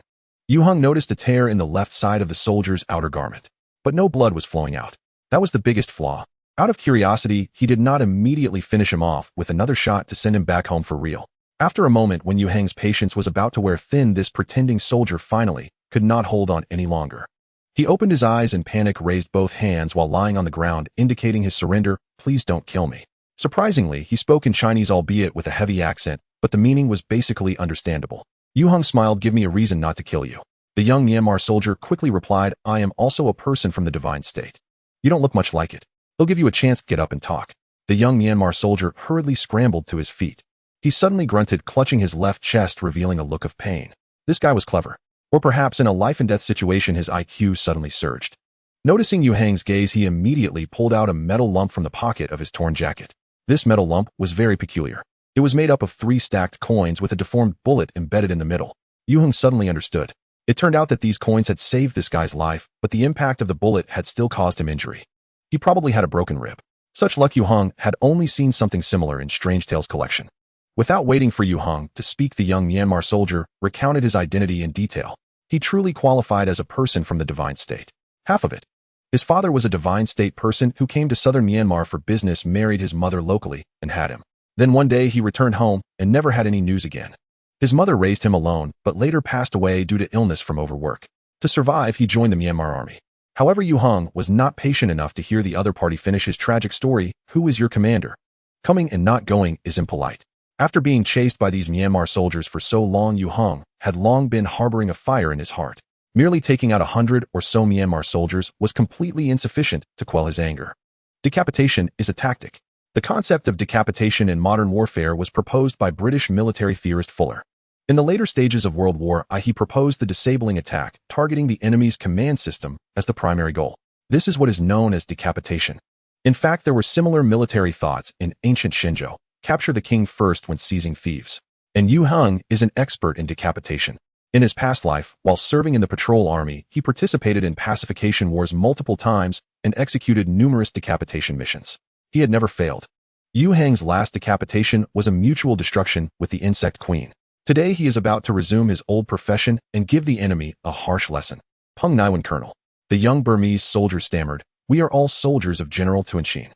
Yue Heng noticed a tear in the left side of the soldier's outer garment, but no blood was flowing out. That was the biggest flaw. Out of curiosity, he did not immediately finish him off with another shot to send him back home for real. After a moment when Yue Heng's patience was about to wear thin, this pretending soldier finally could not hold on any longer. He opened his eyes and panic raised both hands while lying on the ground, indicating his surrender. Please don't kill me. Surprisingly, he spoke in Chinese, albeit with a heavy accent, but the meaning was basically understandable. Yue Heng smiled. Give me a reason not to kill you. The young Myanmar soldier quickly replied, I am also a person from the divine state. You don't look much like it. They'll give you a chance to get up and talk. The young Myanmar soldier hurriedly scrambled to his feet. He suddenly grunted, clutching his left chest, revealing a look of pain. This guy was clever. Or perhaps in a life-and-death situation his IQ suddenly surged. Noticing Yue Heng's gaze, he immediately pulled out a metal lump from the pocket of his torn jacket. This metal lump was very peculiar. It was made up of 3 stacked coins with a deformed bullet embedded in the middle. Yue Heng suddenly understood. It turned out that these coins had saved this guy's life, but the impact of the bullet had still caused him injury. He probably had a broken rib. Such luck. Yue Heng had only seen something similar in Strange Tales collection. Without waiting for Yue Heng to speak, the young Myanmar soldier recounted his identity in detail. He truly qualified as a person from the divine state. Half of it. His father was a divine state person who came to southern Myanmar for business, married his mother locally, and had him. Then one day he returned home and never had any news again. His mother raised him alone, but later passed away due to illness from overwork. To survive, he joined the Myanmar army. However, Yue Heng was not patient enough to hear the other party finish his tragic story. Who is your commander? Coming and not going is impolite. After being chased by these Myanmar soldiers for so long, Yue Heng had long been harboring a fire in his heart. Merely taking out 100 or so Myanmar soldiers was completely insufficient to quell his anger. Decapitation is a tactic. The concept of decapitation in modern warfare was proposed by British military theorist Fuller. In the later stages of World War I, he proposed the disabling attack, targeting the enemy's command system as the primary goal. This is what is known as decapitation. In fact, there were similar military thoughts in ancient Shenzhou. Capture the king first when seizing thieves. And Yue Heng is an expert in decapitation. In his past life, while serving in the patrol army, he participated in pacification wars multiple times and executed numerous decapitation missions. He had never failed. Yue Heng's last decapitation was a mutual destruction with the insect queen. Today he is about to resume his old profession and give the enemy a harsh lesson. Peng Naiwan Colonel. The young Burmese soldier stammered, we are all soldiers of General Tuanshin.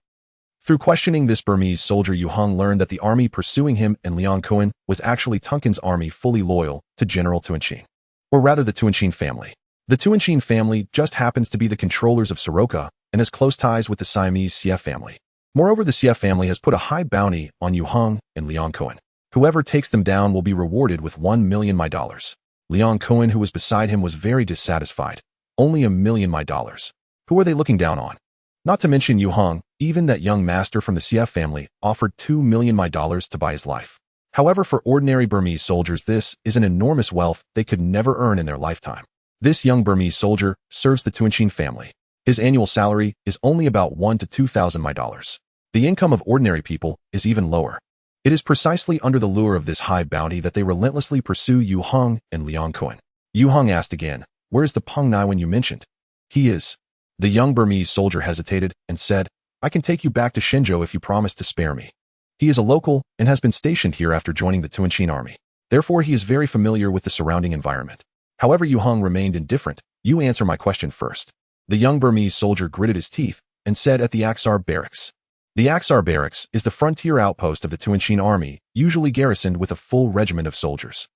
Through questioning this Burmese soldier, Yue Heng learned that the army pursuing him and Liang Kuan was actually Tonkin's army, fully loyal to General Tuanshin. Or rather, the Tuanshin family. The Tuanshin family just happens to be the controllers of Soroka and has close ties with the Siamese Xie family. Moreover, the Xie family has put a high bounty on Yue Heng and Liang Kuan. Whoever takes them down will be rewarded with 1 million my dollars. Liang Kuan, who was beside him, was very dissatisfied. Only 1 million my dollars. Who are they looking down on? Not to mention Yue Heng, even that young master from the Xie family offered 2 million my dollars to buy his life. However, for ordinary Burmese soldiers, this is an enormous wealth they could never earn in their lifetime. This young Burmese soldier serves the Tuanshin family. His annual salary is only about 1,000 to 2,000 my dollars. The income of ordinary people is even lower. It is precisely under the lure of this high bounty that they relentlessly pursue Yue Heng and Liang Kuan. Yue Heng asked again, where's the Peng Naiwan you mentioned? He is. The young Burmese soldier hesitated and said, I can take you back to Shenzhou if you promise to spare me. He is a local and has been stationed here after joining the Tuanshin army. Therefore, he is very familiar with the surrounding environment. However, Yue Heng remained indifferent. You answer my question first. The young Burmese soldier gritted his teeth and said, at the Aksar barracks. The Aksar barracks is the frontier outpost of the Tuanshin army, usually garrisoned with a full regiment of soldiers.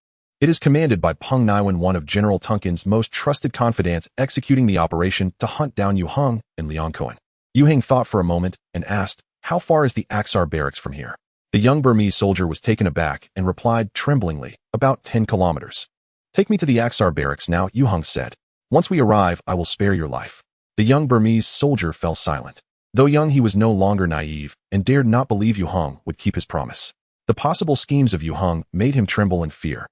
It is commanded by Peng Naiwan, one of General Tonkin's most trusted confidants, executing the operation to hunt down Yue Heng and Liang Kuan. Yue Heng thought for a moment and asked, how far is the Aksar barracks from here? The young Burmese soldier was taken aback and replied tremblingly, about 10 kilometers. Take me to the Aksar barracks now, Yue Heng said. Once we arrive, I will spare your life. The young Burmese soldier fell silent. Though young, he was no longer naive and dared not believe Yue Heng would keep his promise. The possible schemes of Yue Heng made him tremble in fear.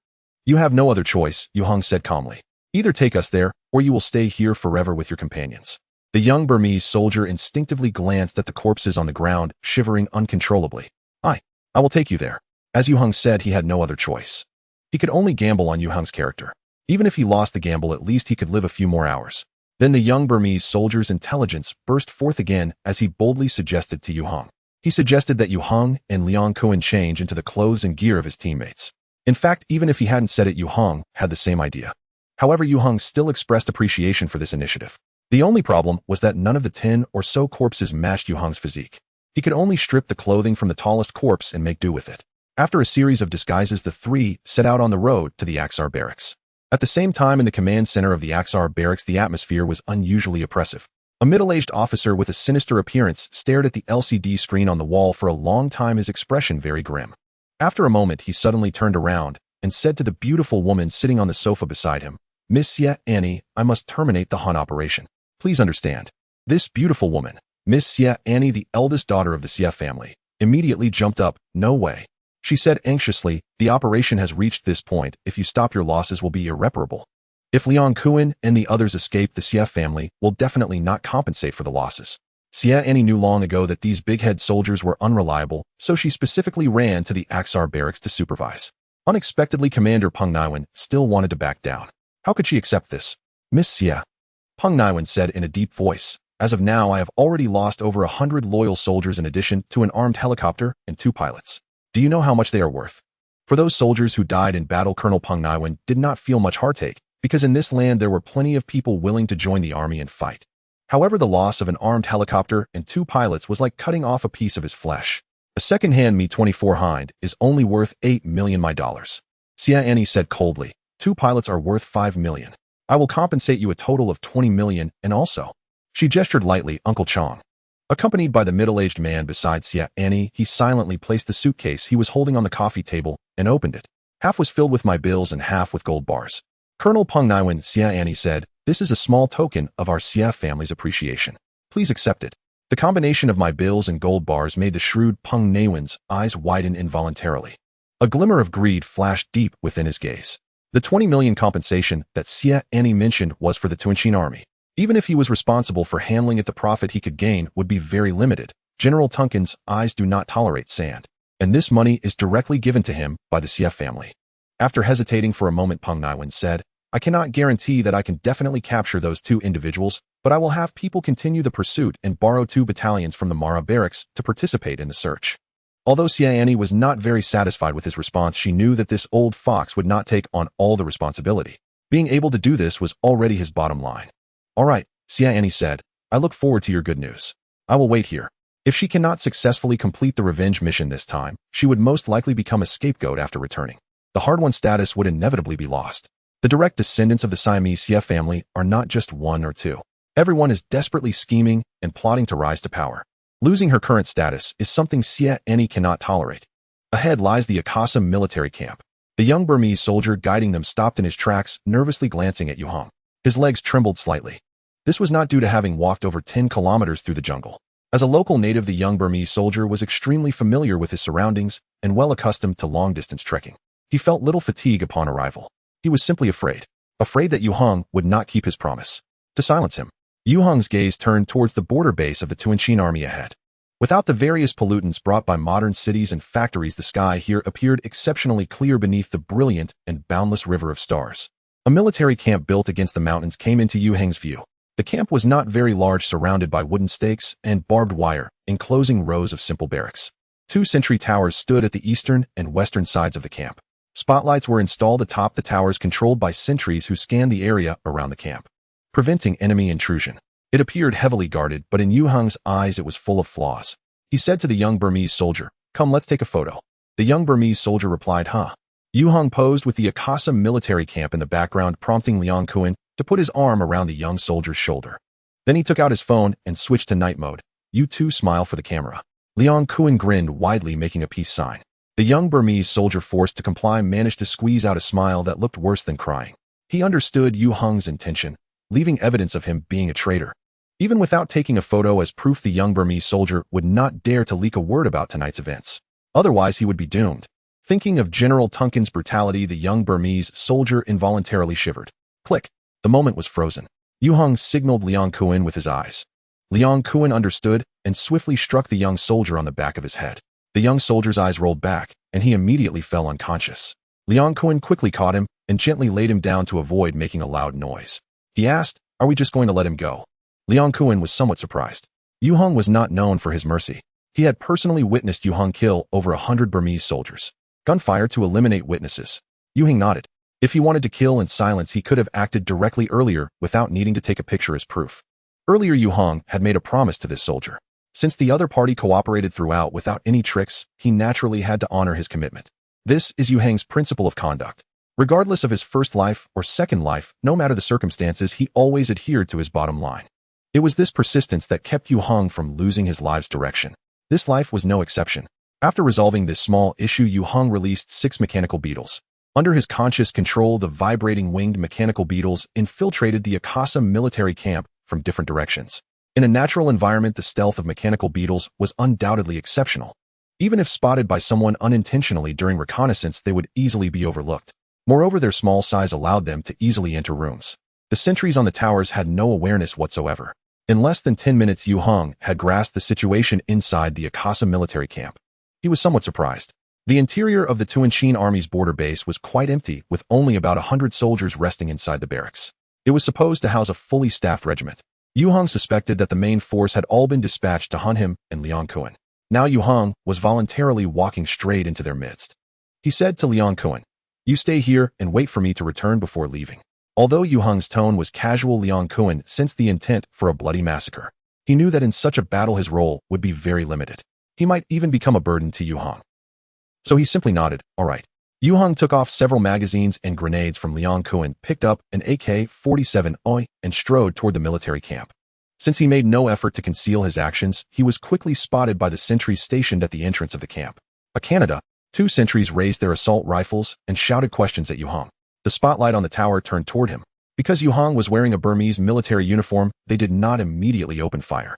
You have no other choice, Yue Heng said calmly. Either take us there, or you will stay here forever with your companions. The young Burmese soldier instinctively glanced at the corpses on the ground, shivering uncontrollably. I will take you there. As Yue Heng said, he had no other choice. He could only gamble on Yue Heng's character. Even if he lost the gamble, at least he could live a few more hours. Then the young Burmese soldier's intelligence burst forth again as he boldly suggested to Yue Heng. He suggested that Yue Heng and Liang Kuan change into the clothes and gear of his teammates. In fact, even if he hadn't said it, Yue Heng had the same idea. However, Yue Heng still expressed appreciation for this initiative. The only problem was that none of the 10 or so corpses matched Yue Heng's physique. He could only strip the clothing from the tallest corpse and make do with it. After a series of disguises, the three set out on the road to the Axar barracks. At the same time, in the command center of the Axar barracks, the atmosphere was unusually oppressive. A middle-aged officer with a sinister appearance stared at the LCD screen on the wall for a long time, his expression very grim. After a moment, he suddenly turned around and said to the beautiful woman sitting on the sofa beside him, "Miss Yue Annie, I must terminate the Hun operation. Please understand." This beautiful woman, Miss Yue Annie, the eldest daughter of the Xie family, immediately jumped up. "No way," she said anxiously. "The operation has reached this point. If you stop, your losses will be irreparable. If Liang Kuan and the others escape, the Xie family will definitely not compensate for the losses." Xie Annie knew long ago that these big-head soldiers were unreliable, so she specifically ran to the Axar barracks to supervise. Unexpectedly, Commander Peng Niwen still wanted to back down. How could she accept this? "Miss Xie," Peng Niwen said in a deep voice, "as of now I have already lost over 100 loyal soldiers in addition to an armed helicopter and 2 pilots. Do you know how much they are worth?" For those soldiers who died in battle, Colonel Peng Niwen did not feel much heartache, because in this land there were plenty of people willing to join the army and fight. However, the loss of an armed helicopter and 2 pilots was like cutting off a piece of his flesh. A second-hand Mi-24 Hind is only worth $8 million my dollars. Xie Annie said coldly, 2 pilots are worth $5 million. I will compensate you a total of $20 million, and also, she gestured lightly, Uncle Chong. Accompanied by the middle-aged man beside Xie Annie, he silently placed the suitcase he was holding on the coffee table and opened it. Half was filled with my bills and half with gold bars. Colonel Peng Niwen, Xie Annie said, "This is a small token of our Xie family's appreciation. Please accept it." The combination of my bills and gold bars made the shrewd Peng Niwen's eyes widen involuntarily. A glimmer of greed flashed deep within his gaze. The 20 million compensation that Xie Annie mentioned was for the Tuanshin army. Even if he was responsible for handling it, the profit he could gain would be very limited. General Tunkin's eyes do not tolerate sand, and this money is directly given to him by the Xie family. After hesitating for a moment, Peng Niwen said, "I cannot guarantee that I can definitely capture those 2 individuals, but I will have people continue the pursuit and borrow 2 battalions from the Mara barracks to participate in the search." Although Xie Annie was not very satisfied with his response, she knew that this old fox would not take on all the responsibility. Being able to do this was already his bottom line. "All right," Xie Annie said, "I look forward to your good news. I will wait here." If she cannot successfully complete the revenge mission this time, she would most likely become a scapegoat after returning. The hard-won status would inevitably be lost. The direct descendants of the Siamese Xie family are not just 1 or 2. Everyone is desperately scheming and plotting to rise to power. Losing her current status is something Xie Annie cannot tolerate. Ahead lies the Akasa military camp. The young Burmese soldier guiding them stopped in his tracks, nervously glancing at Yue Heng. His legs trembled slightly. This was not due to having walked over 10 kilometers through the jungle. As a local native, the young Burmese soldier was extremely familiar with his surroundings and well accustomed to long-distance trekking. He felt little fatigue upon arrival. He was simply afraid that Yue Heng would not keep his promise. To silence him, Yue Heng's gaze turned towards the border base of the Tuanshin army ahead. Without the various pollutants brought by modern cities and factories, the sky here appeared exceptionally clear beneath the brilliant and boundless river of stars. A military camp built against the mountains came into Yue Heng's view. The camp was not very large, surrounded by wooden stakes and barbed wire, enclosing rows of simple barracks. 2 sentry towers stood at the eastern and western sides of the camp. Spotlights were installed atop the towers, controlled by sentries who scanned the area around the camp, preventing enemy intrusion. It appeared heavily guarded, but in Yue Heng's eyes it was full of flaws. He said to the young Burmese soldier, "Come, let's take a photo." The young Burmese soldier replied, "Huh." Yue Heng posed with the Akasa military camp in the background, prompting Liang Kuan to put his arm around the young soldier's shoulder. Then he took out his phone and switched to night mode. "You too, smile for the camera." Liang Kuan grinned widely, making a peace sign. The young Burmese soldier, forced to comply, managed to squeeze out a smile that looked worse than crying. He understood Yue Heng's intention, leaving evidence of him being a traitor. Even without taking a photo as proof, the young Burmese soldier would not dare to leak a word about tonight's events. Otherwise, he would be doomed. Thinking of General Tunkin's brutality, the young Burmese soldier involuntarily shivered. Click. The moment was frozen. Yue Heng signaled Liang Kuan with his eyes. Liang Kuan understood and swiftly struck the young soldier on the back of his head. The young soldier's eyes rolled back, and he immediately fell unconscious. Liang Kun quickly caught him and gently laid him down to avoid making a loud noise. He asked, "Are we just going to let him go?" Liang Kun was somewhat surprised. Yue Heng was not known for his mercy. He had personally witnessed Yue Heng kill over 100 Burmese soldiers. Gunfire to eliminate witnesses. Yue Heng nodded. If he wanted to kill in silence, he could have acted directly earlier without needing to take a picture as proof. Earlier, Yue Heng had made a promise to this soldier. Since the other party cooperated throughout without any tricks, he naturally had to honor his commitment. This is Yue Heng's principle of conduct. Regardless of his first life or second life, no matter the circumstances, he always adhered to his bottom line. It was this persistence that kept Yue Heng from losing his life's direction. This life was no exception. After resolving this small issue, Yue Heng released 6 mechanical beetles. Under his conscious control, the vibrating winged mechanical beetles infiltrated the Akasa military camp from different directions. In a natural environment, the stealth of mechanical beetles was undoubtedly exceptional. Even if spotted by someone unintentionally during reconnaissance, they would easily be overlooked. Moreover, their small size allowed them to easily enter rooms. The sentries on the towers had no awareness whatsoever. In less than 10 minutes, Yue Heng had grasped the situation inside the Akasa military camp. He was somewhat surprised. The interior of the Tuanshin Army's border base was quite empty, with only about 100 soldiers resting inside the barracks. It was supposed to house a fully staffed regiment. Yue Heng suspected that the main force had all been dispatched to hunt him and Liang Kun. Now Yue Heng was voluntarily walking straight into their midst. He said to Liang Kun, "You stay here and wait for me to return before leaving." Although Yue Heng's tone was casual, Liang Kun sensed the intent for a bloody massacre. He knew that in such a battle his role would be very limited. He might even become a burden to Yue Heng. So he simply nodded, "All right." Yue Heng took off several magazines and grenades from Liang Kun, picked up an AK-47 Oi, and strode toward the military camp. Since he made no effort to conceal his actions, he was quickly spotted by the sentries stationed at the entrance of the camp. A Canada, 2 sentries raised their assault rifles and shouted questions at Yue Heng. The spotlight on the tower turned toward him. Because Yue Heng was wearing a Burmese military uniform, they did not immediately open fire.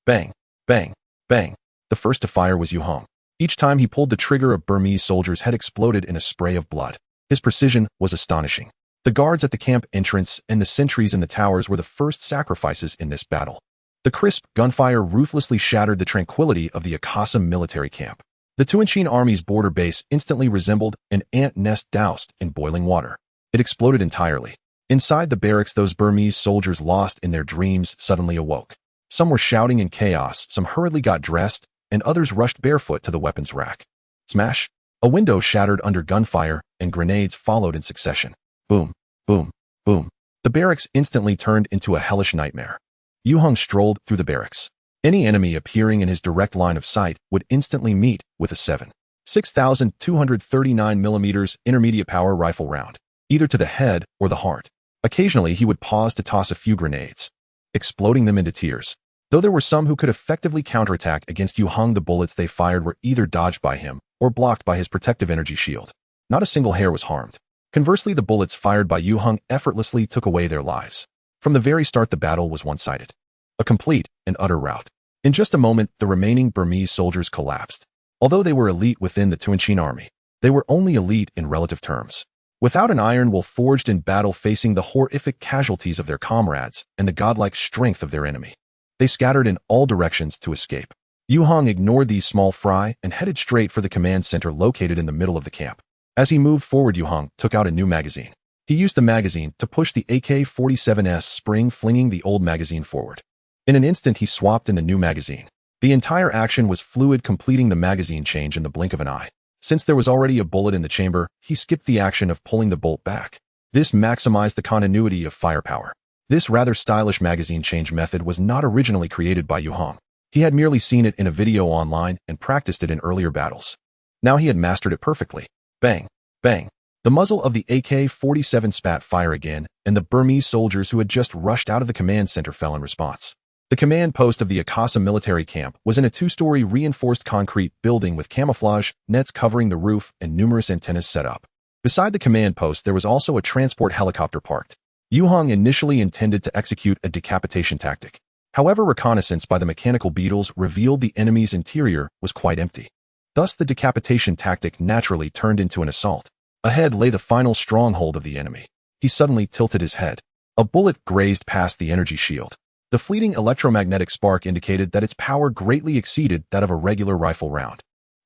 Bang, bang, bang. The first to fire was Yue Heng. Each time he pulled the trigger, a Burmese soldier's head exploded in a spray of blood. His precision was astonishing. The guards at the camp entrance and the sentries in the towers were the first sacrifices in this battle. The crisp gunfire ruthlessly shattered the tranquility of the Akasa military camp. The Tuanshin Army's border base instantly resembled an ant nest doused in boiling water. It exploded entirely. Inside the barracks, those Burmese soldiers lost in their dreams suddenly awoke. Some were shouting in chaos, some hurriedly got dressed, and others rushed barefoot to the weapons rack. Smash! A window shattered under gunfire, and grenades followed in succession. Boom, boom, boom. The barracks instantly turned into a hellish nightmare. Yue Heng strolled through the barracks. Any enemy appearing in his direct line of sight would instantly meet with a 7.6239mm intermediate power rifle round, either to the head or the heart. Occasionally, he would pause to toss a few grenades, exploding them into tears. Though there were some who could effectively counterattack against Yue Heng, the bullets they fired were either dodged by him or blocked by his protective energy shield. Not a single hair was harmed. Conversely, the bullets fired by Yue Heng effortlessly took away their lives. From the very start, the battle was one-sided. A complete and utter rout. In just a moment, the remaining Burmese soldiers collapsed. Although they were elite within the Tuanshin army, they were only elite in relative terms. Without an iron will forged in battle, facing the horrific casualties of their comrades and the godlike strength of their enemy, they scattered in all directions to escape. Yue Heng ignored these small fry and headed straight for the command center located in the middle of the camp. As he moved forward, Yue Heng took out a new magazine. He used the magazine to push the AK-47's spring, flinging the old magazine forward. In an instant, he swapped in the new magazine. The entire action was fluid, completing the magazine change in the blink of an eye. Since there was already a bullet in the chamber, he skipped the action of pulling the bolt back. This maximized the continuity of firepower. This rather stylish magazine change method was not originally created by Yue Heng. He had merely seen it in a video online and practiced it in earlier battles. Now he had mastered it perfectly. Bang, bang. The muzzle of the AK-47 spat fire again, and the Burmese soldiers who had just rushed out of the command center fell in response. The command post of the Akasa military camp was in a 2-story reinforced concrete building with camouflage nets covering the roof and numerous antennas set up. Beside the command post, there was also a transport helicopter parked. Yue Heng initially intended to execute a decapitation tactic. However, reconnaissance by the mechanical beetles revealed the enemy's interior was quite empty. Thus, the decapitation tactic naturally turned into an assault. Ahead lay the final stronghold of the enemy. He suddenly tilted his head. A bullet grazed past the energy shield. The fleeting electromagnetic spark indicated that its power greatly exceeded that of a regular rifle round.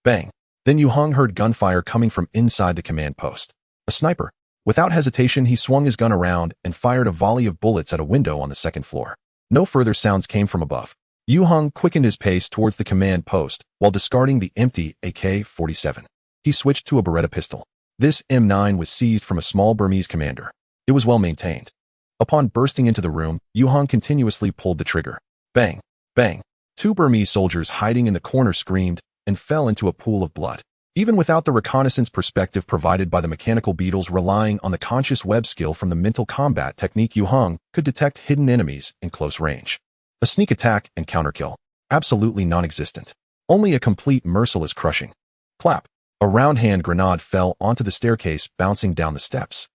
Bang. Then Yue Heng heard gunfire coming from inside the command post. A sniper. Without hesitation, he swung his gun around and fired a volley of bullets at a window on the second floor. No further sounds came from above. Yue Heng quickened his pace towards the command post while discarding the empty AK-47. He switched to a Beretta pistol. This M9 was seized from a small Burmese commander. It was well maintained. Upon bursting into the room, Yue Heng continuously pulled the trigger. Bang, bang. 2 Burmese soldiers hiding in the corner screamed and fell into a pool of blood. Even without the reconnaissance perspective provided by the mechanical beetles relying on the conscious web skill from the mental combat technique, Yue Heng could detect hidden enemies in close range. A sneak attack and counterkill. Absolutely non-existent. Only a complete merciless crushing. Clap. A round hand grenade fell onto the staircase, bouncing down the steps.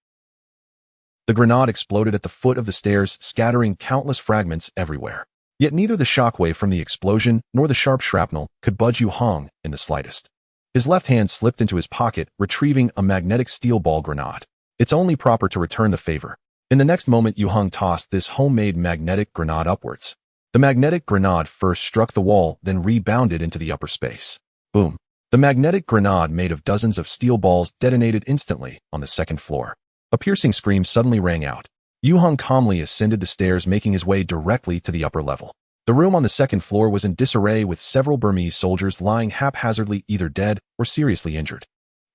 The grenade exploded at the foot of the stairs, scattering countless fragments everywhere. Yet neither the shockwave from the explosion nor the sharp shrapnel could budge Yue Heng in the slightest. His left hand slipped into his pocket, retrieving a magnetic steel ball grenade. It's only proper to return the favor. In the next moment, Yue Heng tossed this homemade magnetic grenade upwards. The magnetic grenade first struck the wall, then rebounded into the upper space. Boom. The magnetic grenade made of dozens of steel balls detonated instantly on the second floor. A piercing scream suddenly rang out. Yue Heng calmly ascended the stairs, making his way directly to the upper level. The room on the second floor was in disarray, with several Burmese soldiers lying haphazardly, either dead or seriously injured.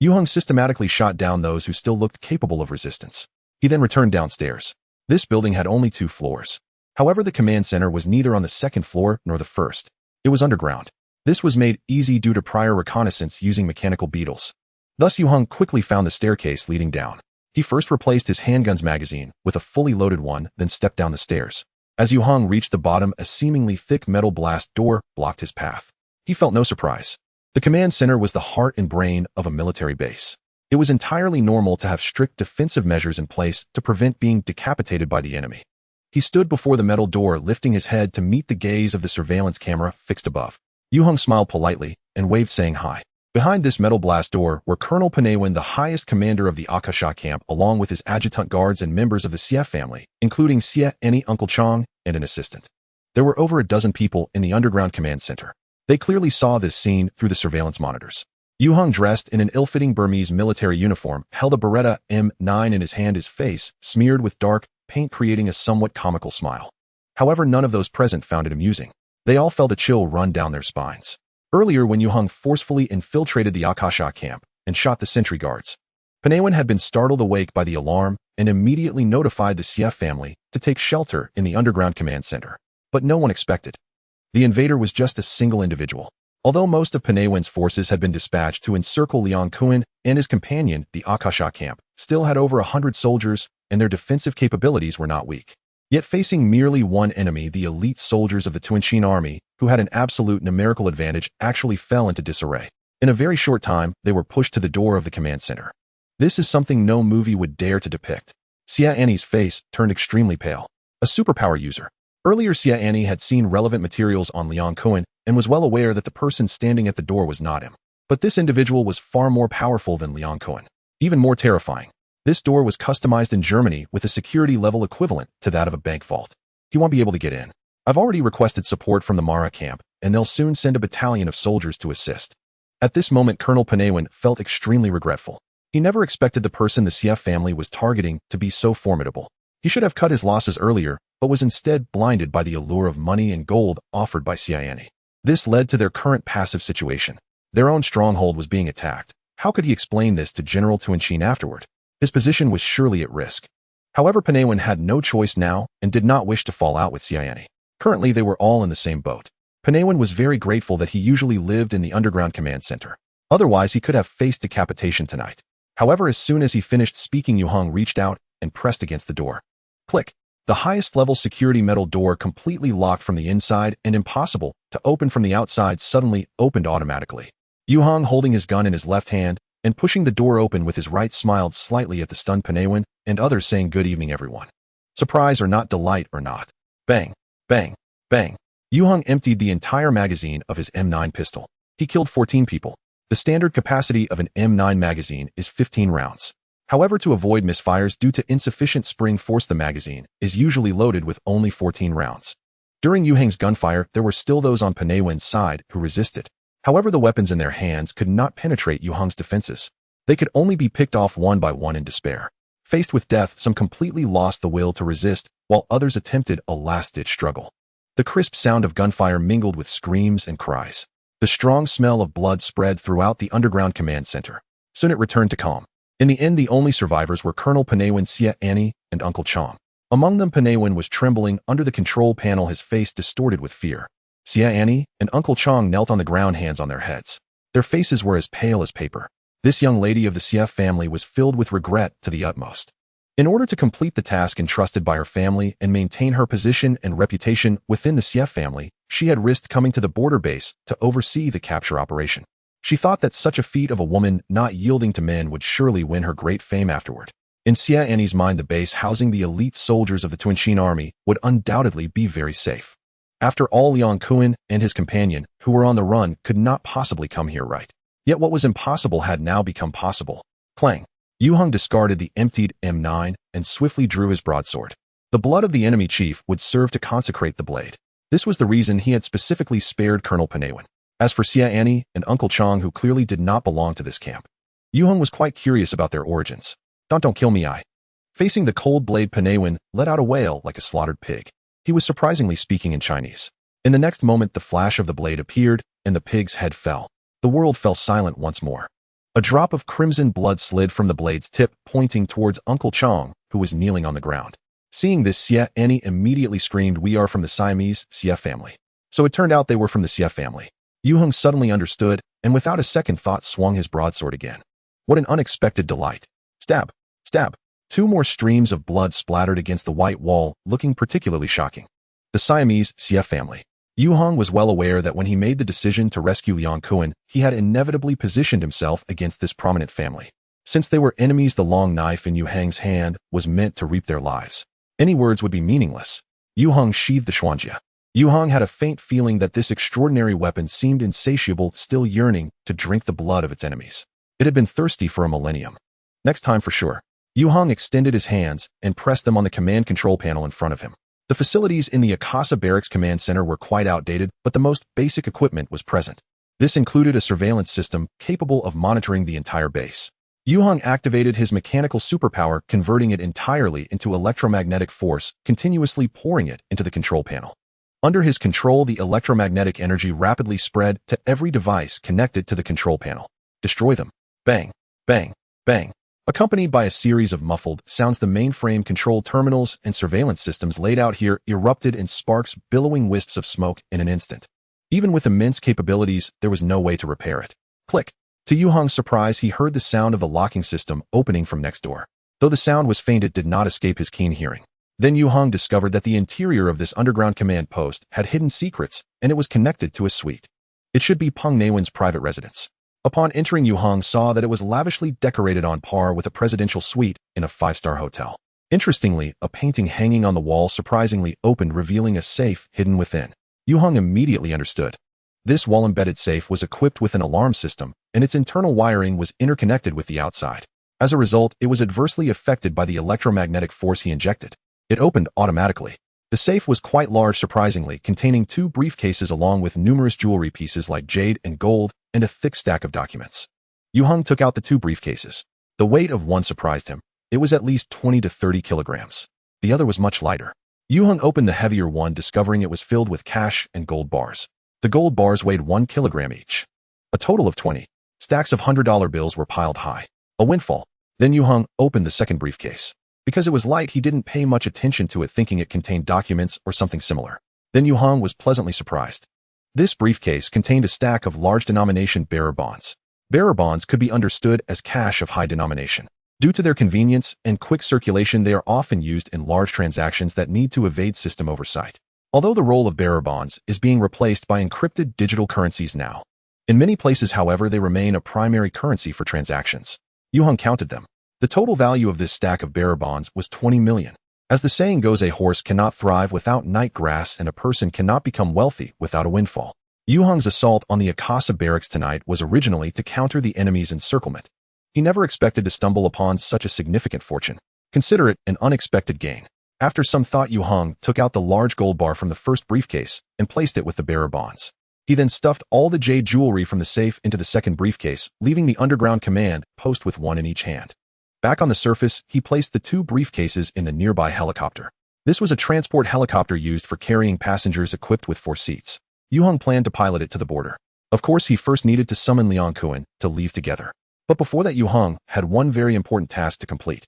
Yue Heng systematically shot down those who still looked capable of resistance. He then returned downstairs. This building had only 2 floors. However, the command center was neither on the second floor nor the first. It was underground. This was made easy due to prior reconnaissance using mechanical beetles. Thus, Yue Heng quickly found the staircase leading down. He first replaced his handgun's magazine with a fully loaded one, then stepped down the stairs. As Yue Heng reached the bottom, a seemingly thick metal blast door blocked his path. He felt no surprise. The command center was the heart and brain of a military base. It was entirely normal to have strict defensive measures in place to prevent being decapitated by the enemy. He stood before the metal door, lifting his head to meet the gaze of the surveillance camera fixed above. Yue Heng smiled politely and waved, saying hi. Behind this metal blast door were Colonel Panaywan, the highest commander of the Akasha camp, along with his adjutant guards and members of the Xie family, including Xie Eni, Uncle Chong, and an assistant. There were over a dozen people in the underground command center. They clearly saw this scene through the surveillance monitors. Yue Heng, dressed in an ill-fitting Burmese military uniform, held a Beretta M9 in his hand, his face smeared with dark paint creating a somewhat comical smile. However, none of those present found it amusing. They all felt a chill run down their spines. Earlier, when Yue Heng forcefully infiltrated the Akasha camp and shot the sentry guards, Panaywan had been startled awake by the alarm and immediately notified the Xie family to take shelter in the underground command center. But no one expected. The invader was just a single individual. Although most of Panaywan's forces had been dispatched to encircle Liang Kuan and his companion, the Akasha camp still had over 100 soldiers, and their defensive capabilities were not weak. Yet facing merely one enemy, the elite soldiers of the Tuanshin army, who had an absolute numerical advantage, actually fell into disarray. In a very short time, they were pushed to the door of the command center. This is something no movie would dare to depict. Xie Eni's face turned extremely pale. A superpower user. Earlier, Xie Eni had seen relevant materials on Liang Kuan and was well aware that the person standing at the door was not him. But this individual was far more powerful than Liang Kuan. Even more terrifying. This door was customized in Germany with a security level equivalent to that of a bank vault. He won't be able to get in. I've already requested support from the Mara camp, and they'll soon send a battalion of soldiers to assist. At this moment, Colonel Panaywan felt extremely regretful. He never expected the person the Xie family was targeting to be so formidable. He should have cut his losses earlier, but was instead blinded by the allure of money and gold offered by Xie Eni. This led to their current passive situation. Their own stronghold was being attacked. How could he explain this to General Tuanshin afterward? His position was surely at risk. However, Panaywan had no choice now and did not wish to fall out with Xie Eni. Currently, they were all in the same boat. Panaywan was very grateful that he usually lived in the underground command center. Otherwise, he could have faced decapitation tonight. However, as soon as he finished speaking, Yue Heng reached out and pressed against the door. Click. The highest level security metal door, completely locked from the inside and impossible to open from the outside, suddenly opened automatically. Yue Heng, holding his gun in his left hand and pushing the door open with his right, smiled slightly at the stunned Panaywan and others, saying, "Good evening, everyone." Surprise or not, delight or not. Bang, bang, bang. Yue Heng emptied the entire magazine of his M9 pistol. He killed 14 people. The standard capacity of an M9 magazine is 15 rounds. However, to avoid misfires due to insufficient spring force, the magazine is usually loaded with only 14 rounds. During Yue Heng's gunfire, there were still those on Panaywan's side who resisted. However, the weapons in their hands could not penetrate Yue Heng's defenses. They could only be picked off one by one in despair. Faced with death, some completely lost the will to resist, while others attempted a last-ditch struggle. The crisp sound of gunfire mingled with screams and cries. The strong smell of blood spread throughout the underground command center. Soon it returned to calm. In the end, the only survivors were Colonel Panewin Xia Annie and Uncle Chong. Among them, Panewin was trembling under the control panel, his face distorted with fear. Xia Annie and Uncle Chong knelt on the ground, hands on their heads. Their faces were as pale as paper. This young lady of the Xia family was filled with regret to the utmost. In order to complete the task entrusted by her family and maintain her position and reputation within the Xia family, she had risked coming to the border base to oversee the capture operation. She thought that such a feat of a woman not yielding to men would surely win her great fame afterward. In Xia Annie's mind, the base housing the elite soldiers of the Tuanqin army would undoubtedly be very safe. After all, Liang Kuan and his companion, who were on the run, could not possibly come here, right? Yet what was impossible had now become possible. Clang! Yue Heng discarded the emptied M9 and swiftly drew his broadsword. The blood of the enemy chief would serve to consecrate the blade. This was the reason he had specifically spared Colonel Panewin. As for Xia Annie and Uncle Chong, who clearly did not belong to this camp, Yue Heng was quite curious about their origins. Don't kill me, I. Facing the cold blade, Panewin let out a wail like a slaughtered pig. He was surprisingly speaking in Chinese. In the next moment, the flash of the blade appeared, and the pig's head fell. The world fell silent once more. A drop of crimson blood slid from the blade's tip, pointing towards Uncle Chong, who was kneeling on the ground. Seeing this, Xia Annie immediately screamed, "We are from the Siamese Xia family." So it turned out they were from the Xia family. Yue Heng suddenly understood, and without a second thought swung his broadsword again. What an unexpected delight. Stab! Stab! 2 more streams of blood splattered against the white wall, looking particularly shocking. The Siamese Xia family. Yue Heng was well aware that when he made the decision to rescue Liang Kuan, he had inevitably positioned himself against this prominent family. Since they were enemies, the long knife in Yue Heng's hand was meant to reap their lives. Any words would be meaningless. Yue Heng sheathed the xuanjia. Yue Heng had a faint feeling that this extraordinary weapon seemed insatiable, still yearning to drink the blood of its enemies. It had been thirsty for a millennium. Next time for sure. Yue Heng extended his hands and pressed them on the command control panel in front of him. The facilities in the Akasa Barracks Command Center were quite outdated, but the most basic equipment was present. This included a surveillance system capable of monitoring the entire base. Yue Heng activated his mechanical superpower, converting it entirely into electromagnetic force, continuously pouring it into the control panel. Under his control, the electromagnetic energy rapidly spread to every device connected to the control panel. Destroy them. Bang, bang, bang. Accompanied by a series of muffled sounds, the mainframe control terminals and surveillance systems laid out here erupted in sparks, billowing wisps of smoke in an instant. Even with immense capabilities, there was no way to repair it. Click. To Yue Heng's surprise, he heard the sound of the locking system opening from next door. Though the sound was faint, it did not escape his keen hearing. Then Yue Heng discovered that the interior of this underground command post had hidden secrets, and it was connected to a suite. It should be Peng Nawin's private residence. Upon entering, Yue Heng saw that it was lavishly decorated on par with a presidential suite in a 5-star hotel. Interestingly, a painting hanging on the wall surprisingly opened, revealing a safe hidden within. Yue Heng immediately understood. This wall-embedded safe was equipped with an alarm system, and its internal wiring was interconnected with the outside. As a result, it was adversely affected by the electromagnetic force he injected. It opened automatically. The safe was quite large, surprisingly, containing 2 briefcases along with numerous jewelry pieces like jade and gold, and a thick stack of documents. Yue Heng took out the 2 briefcases. The weight of one surprised him. It was at least 20 to 30 kilograms. The other was much lighter. Yue Heng opened the heavier one, discovering it was filled with cash and gold bars. The gold bars weighed 1 kilogram each. A total of 20. Stacks of $100 bills were piled high. A windfall. Then Yue Heng opened the second briefcase. Because it was light, he didn't pay much attention to it, thinking it contained documents or something similar. Then Yue Heng was pleasantly surprised. This briefcase contained a stack of large denomination bearer bonds. Bearer bonds could be understood as cash of high denomination. Due to their convenience and quick circulation, they are often used in large transactions that need to evade system oversight. Although the role of bearer bonds is being replaced by encrypted digital currencies now. In many places, however, they remain a primary currency for transactions. Yue Heng counted them. The total value of this stack of bearer bonds was 20 million. As the saying goes, a horse cannot thrive without night grass, and a person cannot become wealthy without a windfall. Yue Heng's assault on the Akasa Barracks tonight was originally to counter the enemy's encirclement. He never expected to stumble upon such a significant fortune. Consider it an unexpected gain. After some thought, Yue Heng took out the large gold bar from the first briefcase and placed it with the bearer bonds. He then stuffed all the jade jewelry from the safe into the second briefcase, leaving the underground command post with one in each hand. Back on the surface, he placed the 2 briefcases in the nearby helicopter. This was a transport helicopter used for carrying passengers equipped with 4 seats. Yue Heng planned to pilot it to the border. Of course, he first needed to summon Liang Kuan to leave together. But before that, Yue Heng had one very important task to complete.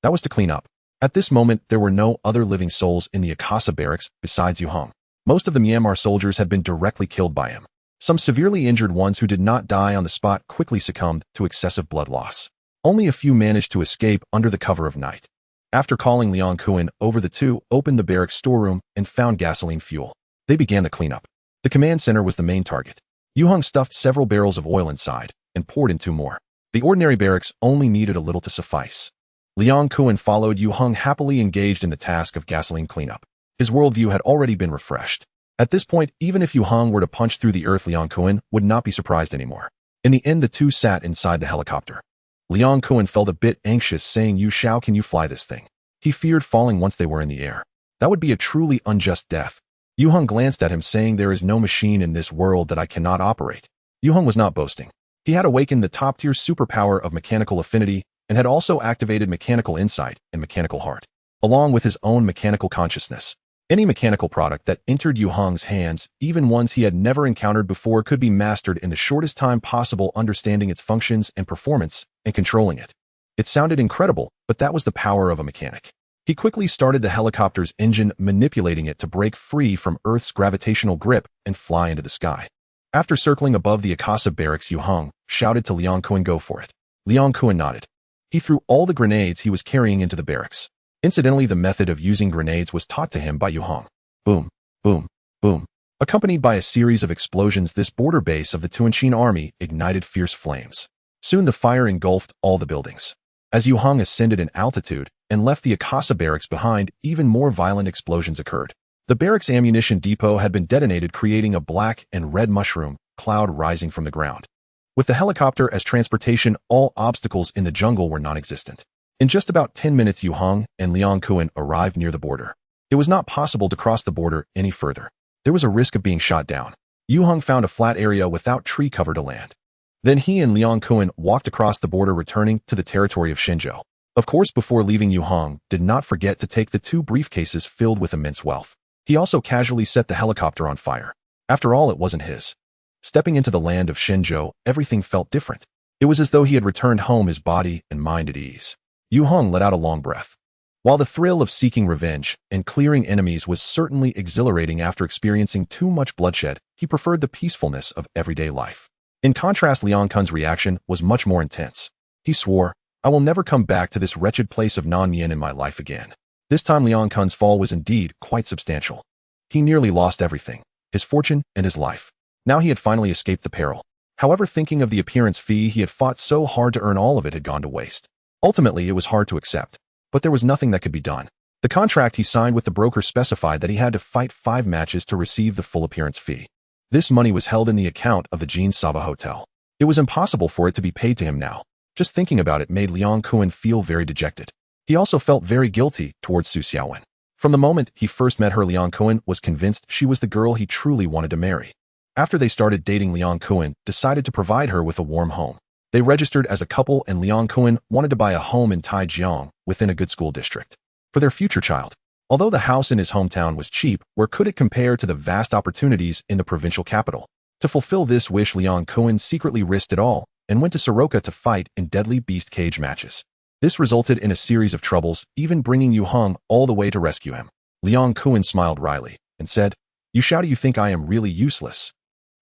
That was to clean up. At this moment, there were no other living souls in the Akasa barracks besides Yue Heng. Most of the Myanmar soldiers had been directly killed by him. Some severely injured ones who did not die on the spot quickly succumbed to excessive blood loss. Only a few managed to escape under the cover of night. After calling Liang Kuan over, the 2 opened the barracks storeroom and found gasoline fuel. They began the cleanup. The command center was the main target. Yue Heng stuffed several barrels of oil inside and poured in 2 more. The ordinary barracks only needed a little to suffice. Liang Kuan followed Yue Heng, happily engaged in the task of gasoline cleanup. His worldview had already been refreshed. At this point, even if Yue Heng were to punch through the earth, Liang Kuan would not be surprised anymore. In the end, the 2 sat inside the helicopter. Liang Kuan felt a bit anxious, saying, "Yu Shao, can you fly this thing?" He feared falling once they were in the air. That would be a truly unjust death. Yue Heng glanced at him, saying, "There is no machine in this world that I cannot operate." Yue Heng was not boasting. He had awakened the top-tier superpower of mechanical affinity and had also activated mechanical insight and mechanical heart, along with his own mechanical consciousness. Any mechanical product that entered Yue Heng's hands, even ones he had never encountered before, could be mastered in the shortest time possible, understanding its functions and performance and controlling it. It sounded incredible, but that was the power of a mechanic. He quickly started the helicopter's engine, manipulating it to break free from Earth's gravitational grip and fly into the sky. After circling above the Akasa barracks, Yue Heng shouted to Liang Kuan, "Go for it." Liang Kuan nodded. He threw all the grenades he was carrying into the barracks. Incidentally, the method of using grenades was taught to him by Yue Heng. Boom, boom, boom. Accompanied by a series of explosions, this border base of the Tuanshin army ignited fierce flames. Soon the fire engulfed all the buildings. As Yue Heng ascended in altitude and left the Akasa barracks behind, even more violent explosions occurred. The barracks ammunition depot had been detonated, creating a black and red mushroom cloud rising from the ground. With the helicopter as transportation, all obstacles in the jungle were non-existent. In just about 10 minutes, Yue Heng and Liang Kuan arrived near the border. It was not possible to cross the border any further. There was a risk of being shot down. Yue Heng found a flat area without tree cover to land. Then he and Liang Kuan walked across the border, returning to the territory of Shenzhou. Of course, before leaving, Yue Heng did not forget to take the 2 briefcases filled with immense wealth. He also casually set the helicopter on fire. After all, it wasn't his. Stepping into the land of Shenzhou, everything felt different. It was as though he had returned home, his body and mind at ease. Yue Heng let out a long breath. While the thrill of seeking revenge and clearing enemies was certainly exhilarating after experiencing too much bloodshed, he preferred the peacefulness of everyday life. In contrast, Liang Kuan's reaction was much more intense. He swore, "I will never come back to this wretched place of Nanyan in my life again." This time, Liang Kuan's fall was indeed quite substantial. He nearly lost everything, his fortune and his life. Now he had finally escaped the peril. However, thinking of the appearance fee he had fought so hard to earn, all of it had gone to waste. Ultimately, it was hard to accept, but there was nothing that could be done. The contract he signed with the broker specified that he had to fight 5 matches to receive the full appearance fee. This money was held in the account of the Jean Sava Hotel. It was impossible for it to be paid to him now. Just thinking about it made Liang Kuan feel very dejected. He also felt very guilty towards Su Xiaowen. From the moment he first met her, Liang Kuan was convinced she was the girl he truly wanted to marry. After they started dating, Liang Kuan decided to provide her with a warm home. They registered as a couple, and Liang Kuan wanted to buy a home in Taijiang within a good school district for their future child. Although the house in his hometown was cheap, where could it compare to the vast opportunities in the provincial capital? To fulfill this wish, Liang Kuan secretly risked it all and went to Soroka to fight in deadly beast cage matches. This resulted in a series of troubles, even bringing Yue Heng all the way to rescue him. Liang Kuan smiled wryly and said, "You Shao, do you think I am really useless?"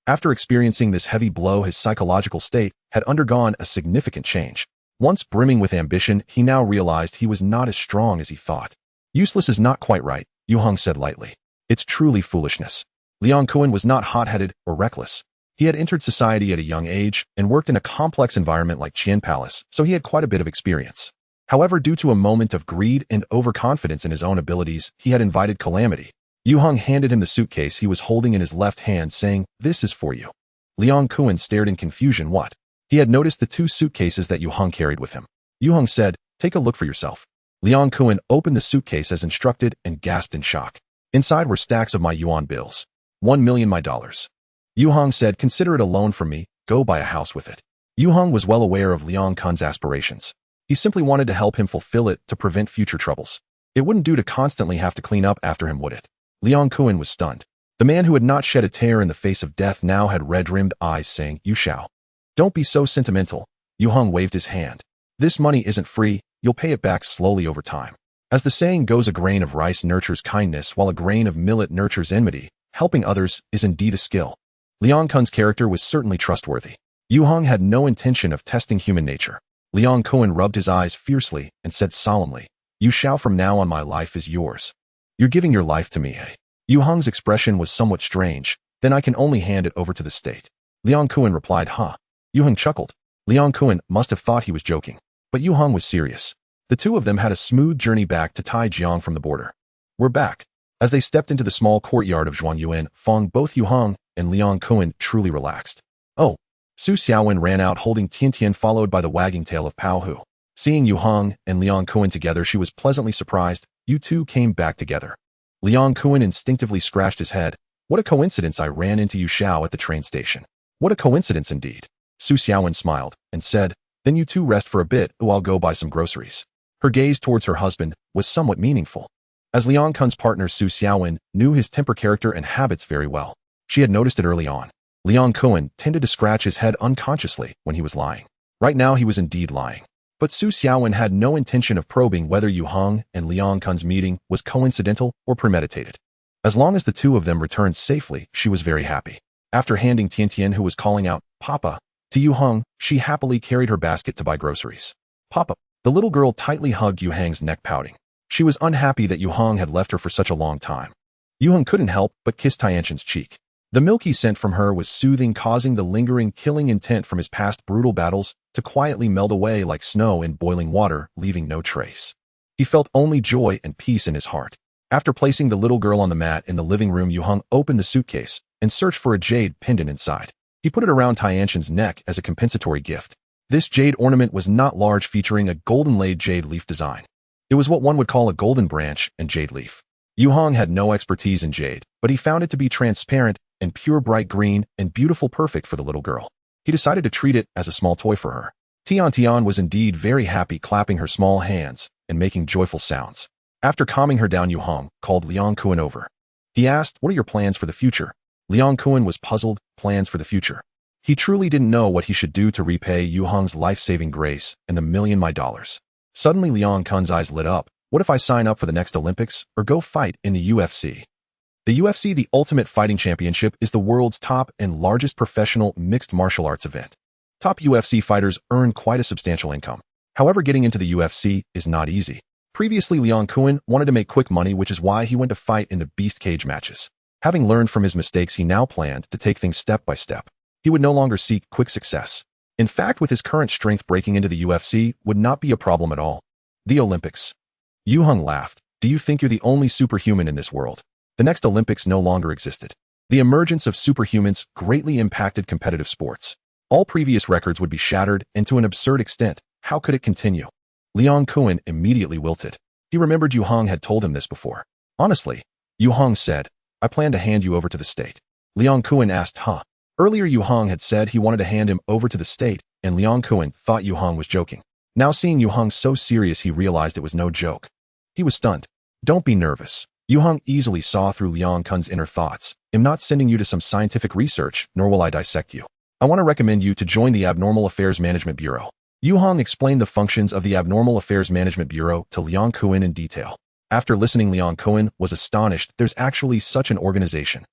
After experiencing this heavy blow, his psychological state had undergone a significant change. Once brimming with ambition, he now realized he was not as strong as he thought. "Useless is not quite right," Yue Heng said lightly. "It's truly foolishness." Liang Kuan was not hot-headed or reckless. He had entered society at a young age and worked in a complex environment like Qian Palace, so he had quite a bit of experience. However, due to a moment of greed and overconfidence in his own abilities, he had invited calamity. Yue Heng handed him the suitcase he was holding in his left hand, saying, "This is for you." Liang Kuan stared in confusion. What? He had noticed the 2 suitcases that Yue Heng carried with him. Yue Heng said, "Take a look for yourself." Liang Kuan opened the suitcase as instructed and gasped in shock. Inside were stacks of my yuan bills. 1 million my dollars. Yue Heng said, consider it a loan from me, go buy a house with it. Yue Heng was well aware of Liang Kun's aspirations. He simply wanted to help him fulfill it to prevent future troubles. It wouldn't do to constantly have to clean up after him, would it? Liang Kun was stunned. The man who had not shed a tear in the face of death now had red-rimmed eyes saying, "You shall. Don't be so sentimental." Yue Heng waved his hand. This money isn't free, you'll pay it back slowly over time. As the saying goes, a grain of rice nurtures kindness while a grain of millet nurtures enmity. Helping others is indeed a skill. Liang Kun's character was certainly trustworthy. Yue Heng had no intention of testing human nature. Liang Kun rubbed his eyes fiercely and said solemnly, "You shall, from now on my life is yours. You're giving your life to me, eh?" Yue Heng's expression was somewhat strange. "Then I can only hand it over to the state." Liang Kun replied, "Huh." Yue Heng chuckled. Liang Kun must have thought he was joking. But Yue Heng was serious. The two of them had a smooth journey back to Taijiang from the border. "We're back." As they stepped into the small courtyard of Zhuangyuan Feng, both Yue Heng and Liang Kun truly relaxed. "Oh." Su Xiaowen ran out holding Tiantian, followed by the wagging tail of Pao Hu. Seeing Yue Heng and Liang Kun together, she was pleasantly surprised. You two came back together. Liang Kun instinctively scratched his head. "What a coincidence, I ran into Yu Xiao at the train station." "What a coincidence indeed." Su Xiaowen smiled and said, "Then you two rest for a bit, or I'll go buy some groceries." Her gaze towards her husband was somewhat meaningful. As Liang Kun's partner Su Xiaowen knew his temper, character, and habits very well. She had noticed it early on. Liang Kun tended to scratch his head unconsciously when he was lying. Right now he was indeed lying. But Su Xiaowen had no intention of probing whether Yue Heng and Liang Kun's meeting was coincidental or premeditated. As long as the two of them returned safely, she was very happy. After handing Tiantian, who was calling out, "Papa," to Yue Heng, she happily carried her basket to buy groceries. "Papa." The little girl tightly hugged Yue Heng's neck, pouting. She was unhappy that Yue Heng had left her for such a long time. Yue Heng couldn't help but kiss Tiantian's cheek. The milky scent from her was soothing, causing the lingering, killing intent from his past brutal battles to quietly melt away like snow in boiling water, leaving no trace. He felt only joy and peace in his heart. After placing the little girl on the mat in the living room, Yue Heng opened the suitcase and searched for a jade pendant inside. He put it around Tiantian's neck as a compensatory gift. This jade ornament was not large, featuring a golden-laid jade leaf design. It was what one would call a golden branch and jade leaf. Yue Heng had no expertise in jade, but he found it to be transparent and pure bright green and beautiful, perfect for the little girl. He decided to treat it as a small toy for her. Tiantian was indeed very happy, clapping her small hands and making joyful sounds. After calming her down, Yue Heng called Liang Kun over. He asked, "What are your plans for the future?" Liang Kun was puzzled. Plans for the future? He truly didn't know what he should do to repay Yue Heng's life-saving grace and the $1,000,000. Suddenly Liang Kun's eyes lit up. "What if I sign up for the next Olympics or go fight in the UFC?" The UFC, the Ultimate Fighting Championship, is the world's top and largest professional mixed martial arts event. Top UFC fighters earn quite a substantial income. However, getting into the UFC is not easy. Previously, Liang Kun wanted to make quick money, which is why he went to fight in the beast cage matches. Having learned from his mistakes, he now planned to take things step by step. He would no longer seek quick success. In fact, with his current strength, breaking into the UFC would not be a problem at all. The Olympics. Yue Heng laughed. "Do you think you're the only superhuman in this world?" The next Olympics no longer existed. The emergence of superhumans greatly impacted competitive sports. All previous records would be shattered, and to an absurd extent. How could it continue? Liang Kun immediately wilted. He remembered Yue Heng had told him this before. "Honestly," Yue Heng said, "I plan to hand you over to the state." Liang Kun asked, "Huh?" Earlier, Yue Heng had said he wanted to hand him over to the state, and Liang Kun thought Yue Heng was joking. Now seeing Yue Heng so serious, he realized it was no joke. He was stunned. "Don't be nervous." Yue Heng easily saw through Liang Kun's inner thoughts. "I'm not sending you to some scientific research, nor will I dissect you. I want to recommend you to join the Abnormal Affairs Management Bureau." Yue Heng explained the functions of the Abnormal Affairs Management Bureau to Liang Kun in detail. After listening, Liang Kun was astonished. "There's actually such an organization."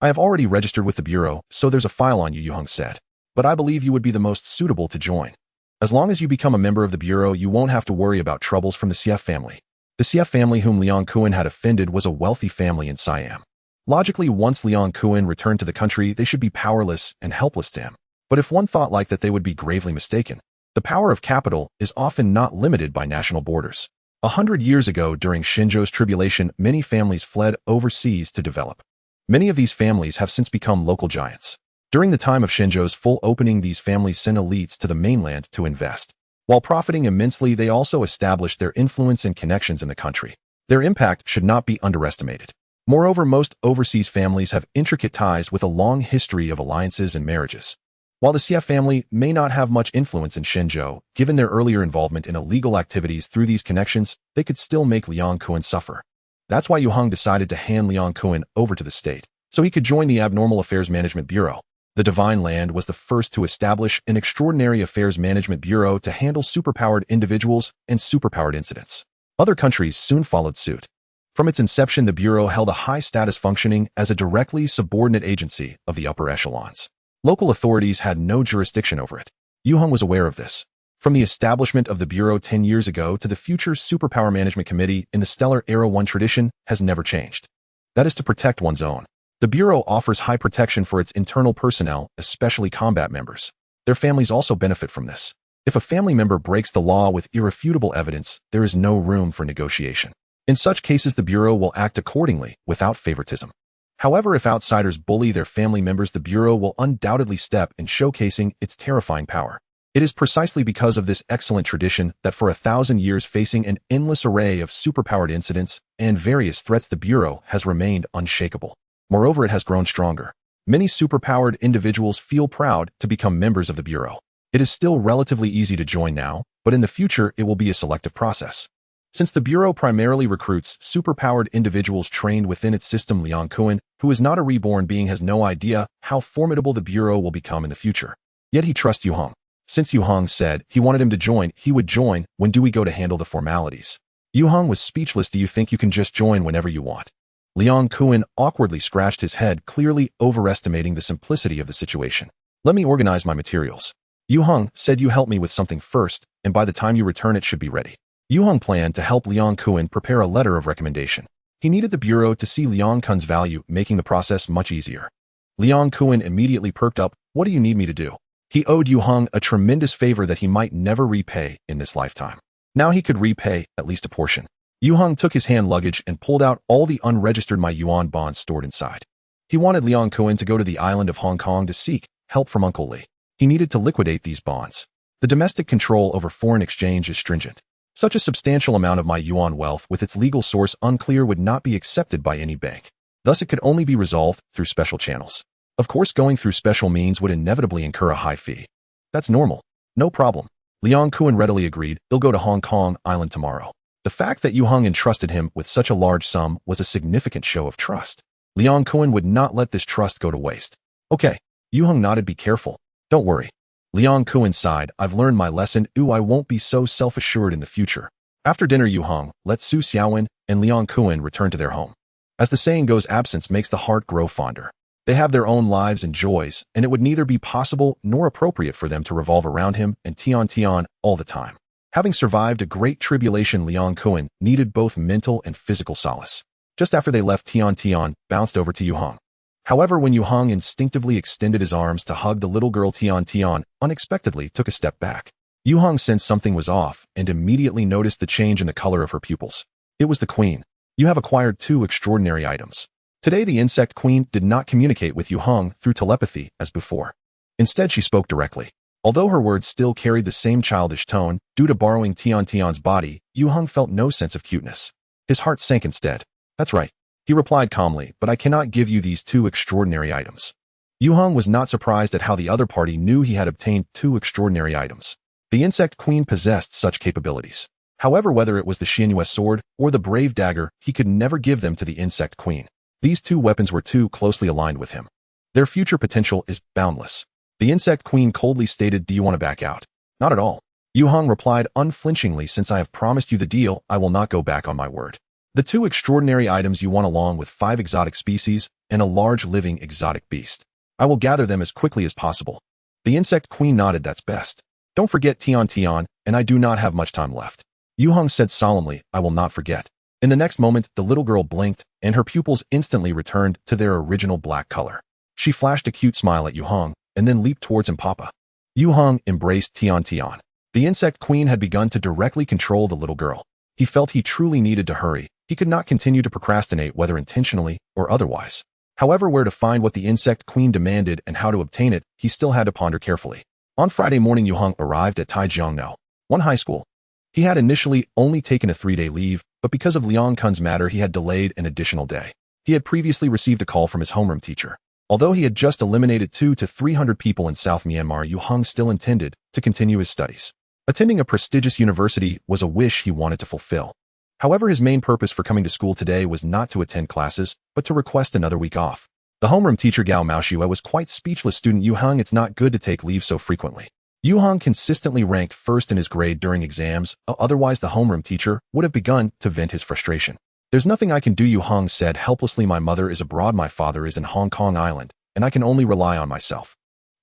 "I have already registered with the Bureau, so there's a file on you," Yue Heng said. "But I believe you would be the most suitable to join. As long as you become a member of the Bureau, you won't have to worry about troubles from the Sief family." The Sief family, whom Liang Kun had offended, was a wealthy family in Siam. Logically, once Liang Kun returned to the country, they should be powerless and helpless to him. But if one thought like that, they would be gravely mistaken. The power of capital is often not limited by national borders. 100 years ago, during Shenzhou's tribulation, many families fled overseas to develop. Many of these families have since become local giants. During the time of Shenzhou's full opening, these families sent elites to the mainland to invest. While profiting immensely, they also established their influence and connections in the country. Their impact should not be underestimated. Moreover, most overseas families have intricate ties with a long history of alliances and marriages. While the Xie family may not have much influence in Shenzhou, given their earlier involvement in illegal activities through these connections, they could still make Liang Kuan suffer. That's why Yue Heng decided to hand Liang Kuan over to the state, so he could join the Abnormal Affairs Management Bureau. The Divine Land was the first to establish an Extraordinary Affairs Management Bureau to handle superpowered individuals and superpowered incidents. Other countries soon followed suit. From its inception, the Bureau held a high status, functioning as a directly subordinate agency of the upper echelons. Local authorities had no jurisdiction over it. Yue Heng was aware of this. From the establishment of the Bureau 10 years ago to the future Superpower Management Committee in the Stellar Era, one tradition has never changed. That is to protect one's own. The Bureau offers high protection for its internal personnel, especially combat members. Their families also benefit from this. If a family member breaks the law with irrefutable evidence, there is no room for negotiation. In such cases, the Bureau will act accordingly, without favoritism. However, if outsiders bully their family members, the Bureau will undoubtedly step in, showcasing its terrifying power. It is precisely because of this excellent tradition that for 1,000 years, facing an endless array of superpowered incidents and various threats, the Bureau has remained unshakable. Moreover, it has grown stronger. Many superpowered individuals feel proud to become members of the Bureau. It is still relatively easy to join now, but in the future it will be a selective process. Since the Bureau primarily recruits superpowered individuals trained within its system, Liang Kuan, who is not a reborn being, has no idea how formidable the Bureau will become in the future. Yet he trusts Yue Heng. Since Yue Heng said he wanted him to join, he would join. When do we go to handle the formalities? Yue Heng was speechless. Do you think you can just join whenever you want? Liang Kuan awkwardly scratched his head, clearly overestimating the simplicity of the situation. Let me organize my materials. Yue Heng said you help me with something first, and by the time you return it should be ready. Yue Heng planned to help Liang Kuan prepare a letter of recommendation. He needed the Bureau to see Liang Kuan's value, making the process much easier. Liang Kuan immediately perked up. What do you need me to do? He owed Yue Heng a tremendous favor that he might never repay in this lifetime. Now he could repay at least a portion. Yue Heng took his hand luggage and pulled out all the unregistered my yuan bonds stored inside. He wanted Liang Kuan to go to the island of Hong Kong to seek help from Uncle Li. He needed to liquidate these bonds. The domestic control over foreign exchange is stringent. Such a substantial amount of my yuan wealth with its legal source unclear would not be accepted by any bank. Thus, it could only be resolved through special channels. Of course, going through special means would inevitably incur a high fee. That's normal. No problem. Liang Kuan readily agreed. He'll go to Hong Kong Island tomorrow. The fact that Yue Heng entrusted him with such a large sum was a significant show of trust. Liang Kuan would not let this trust go to waste. Okay. Yue Heng nodded. Be careful. Don't worry. Liang Kuan sighed. I've learned my lesson. I won't be so self-assured in the future. After dinner, Yue Heng let Su Xiaowen and Liang Kuan return to their home. As the saying goes, absence makes the heart grow fonder. They have their own lives and joys, and it would neither be possible nor appropriate for them to revolve around him and Tian all the time. Having survived a great tribulation, Liang Kuan needed both mental and physical solace. Just after they left, Tian bounced over to Yue Heng. However, when Yue Heng instinctively extended his arms to hug the little girl, Tian unexpectedly took a step back. Yue Heng sensed something was off and immediately noticed the change in the color of her pupils. It was the Queen. You have acquired 2 extraordinary items. Today, the Insect Queen did not communicate with Yue Heng through telepathy as before. Instead, she spoke directly. Although her words still carried the same childish tone, due to borrowing Tian's body, Yue Heng felt no sense of cuteness. His heart sank instead. That's right. He replied calmly, but I cannot give you these 2 extraordinary items. Yue Heng was not surprised at how the other party knew he had obtained 2 extraordinary items. The Insect Queen possessed such capabilities. However, whether it was the Xianyue sword or the brave dagger, he could never give them to the Insect Queen. These 2 weapons were too closely aligned with him. Their future potential is boundless. The Insect Queen coldly stated, do you want to back out? Not at all. Yue Heng replied unflinchingly, since I have promised you the deal, I will not go back on my word. The 2 extraordinary items you want, along with 5 exotic species and a large living exotic beast. I will gather them as quickly as possible. The Insect Queen nodded. That's best. Don't forget Tian, and I do not have much time left. Yue Heng said solemnly, I will not forget. In the next moment, the little girl blinked, and her pupils instantly returned to their original black color. She flashed a cute smile at Yue Heng, and then leaped towards him. Papa. Yue Heng embraced Tian. The Insect Queen had begun to directly control the little girl. He felt he truly needed to hurry. He could not continue to procrastinate, whether intentionally or otherwise. However, where to find what the Insect Queen demanded and how to obtain it, he still had to ponder carefully. On Friday morning, Yue Heng arrived at Taijiangno, one high school. He had initially only taken a 3-day leave, but because of Liang Kuan's matter, he had delayed an additional day. He had previously received a call from his homeroom teacher. Although he had just eliminated 200 to 300 people in South Myanmar, Yue Heng still intended to continue his studies. Attending a prestigious university was a wish he wanted to fulfill. However, his main purpose for coming to school today was not to attend classes, but to request another week off. The homeroom teacher Gao Maoshue was quite speechless. Student Yue Heng, it's not good to take leave so frequently. Yue Heng consistently ranked first in his grade during exams, otherwise the homeroom teacher would have begun to vent his frustration. There's nothing I can do, Yue Heng said helplessly. My mother is abroad, my father is in Hong Kong Island, and I can only rely on myself.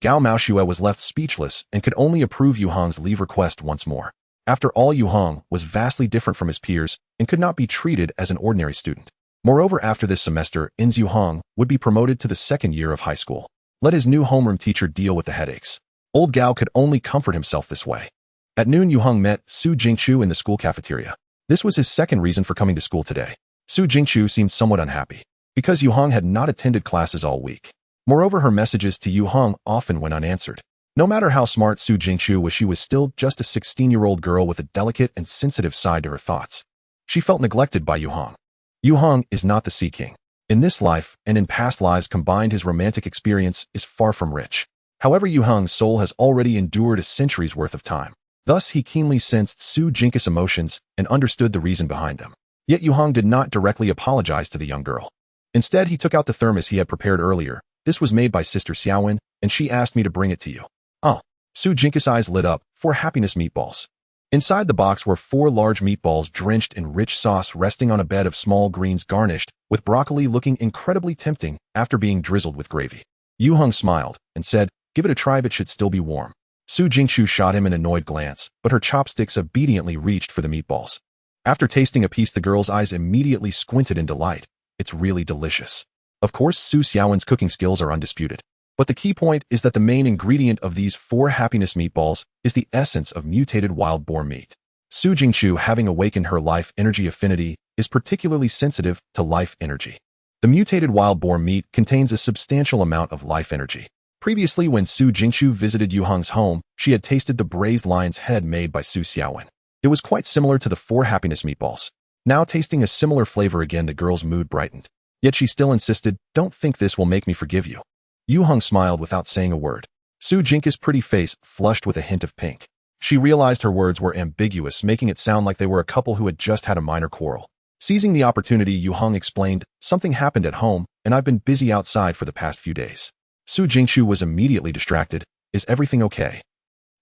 Gao Maoshue was left speechless and could only approve Yue Heng's leave request once more. After all, Yue Heng was vastly different from his peers and could not be treated as an ordinary student. Moreover, after this semester, Yue Heng would be promoted to the second year of high school. Let his new homeroom teacher deal with the headaches. Old Gao could only comfort himself this way. At noon, Yue Heng met Su Jingchu in the school cafeteria. This was his second reason for coming to school today. Su Jingchu seemed somewhat unhappy, because Yue Heng had not attended classes all week. Moreover, her messages to Yue Heng often went unanswered. No matter how smart Su Jingchu was, she was still just a 16-year-old girl with a delicate and sensitive side to her thoughts. She felt neglected by Yue Heng. Yue Heng is not the Sea King. In this life, and in past lives combined, his romantic experience is far from rich. However, Yue Heng's soul has already endured a century's worth of time. Thus, he keenly sensed Su Jingchu's emotions and understood the reason behind them. Yet Yue Heng did not directly apologize to the young girl. Instead, he took out the thermos he had prepared earlier. This was made by Sister Xiaowen, and she asked me to bring it to you. Oh. Su Jingchu's eyes lit up. 4 happiness meatballs. Inside the box were 4 large meatballs drenched in rich sauce resting on a bed of small greens garnished with broccoli, looking incredibly tempting after being drizzled with gravy. Yue Heng smiled and said, "Give it a try, but it should still be warm." Su Jingchu shot him an annoyed glance, but her chopsticks obediently reached for the meatballs. After tasting a piece, the girl's eyes immediately squinted in delight. It's really delicious. Of course, Su Xiaowen's cooking skills are undisputed. But the key point is that the main ingredient of these 4 happiness meatballs is the essence of mutated wild boar meat. Su Jingchu, having awakened her life energy affinity, is particularly sensitive to life energy. The mutated wild boar meat contains a substantial amount of life energy. Previously, when Su Jingchu visited Yue Heng's home, she had tasted the braised lion's head made by Su Xiaowen. It was quite similar to the 4 happiness meatballs. Now tasting a similar flavor again, the girl's mood brightened. Yet she still insisted, "Don't think this will make me forgive you." Yue Heng smiled without saying a word. Su Jingchu's pretty face flushed with a hint of pink. She realized her words were ambiguous, making it sound like they were a couple who had just had a minor quarrel. Seizing the opportunity, Yue Heng explained, "Something happened at home, and I've been busy outside for the past few days." Su Jingchu was immediately distracted. "Is everything okay?"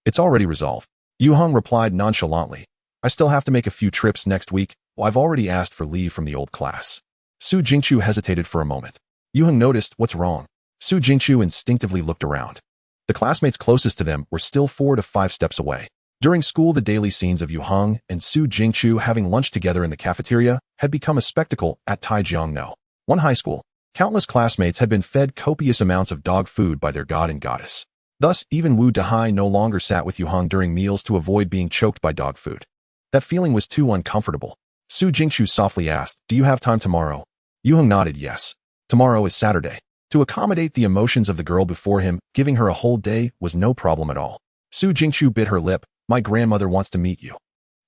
"It's already resolved." Yue Heng replied nonchalantly. "I still have to make a few trips next week. Well, I've already asked for leave from the old class." Su Jingchu hesitated for a moment. Yue Heng noticed, "What's wrong?" Su Jingchu instinctively looked around. The classmates closest to them were still 4 to 5 steps away. During school, the daily scenes of Yue Heng and Su Jingchu having lunch together in the cafeteria had become a spectacle at Taijiangno, one high school. Countless classmates had been fed copious amounts of dog food by their god and goddess. Thus, even Wu Dehai no longer sat with Yue Heng during meals to avoid being choked by dog food. That feeling was too uncomfortable. Su Jingchu softly asked, "Do you have time tomorrow?" Yue Heng nodded yes. Tomorrow is Saturday. To accommodate the emotions of the girl before him, giving her a whole day was no problem at all. Su Jingchu bit her lip. "My grandmother wants to meet you."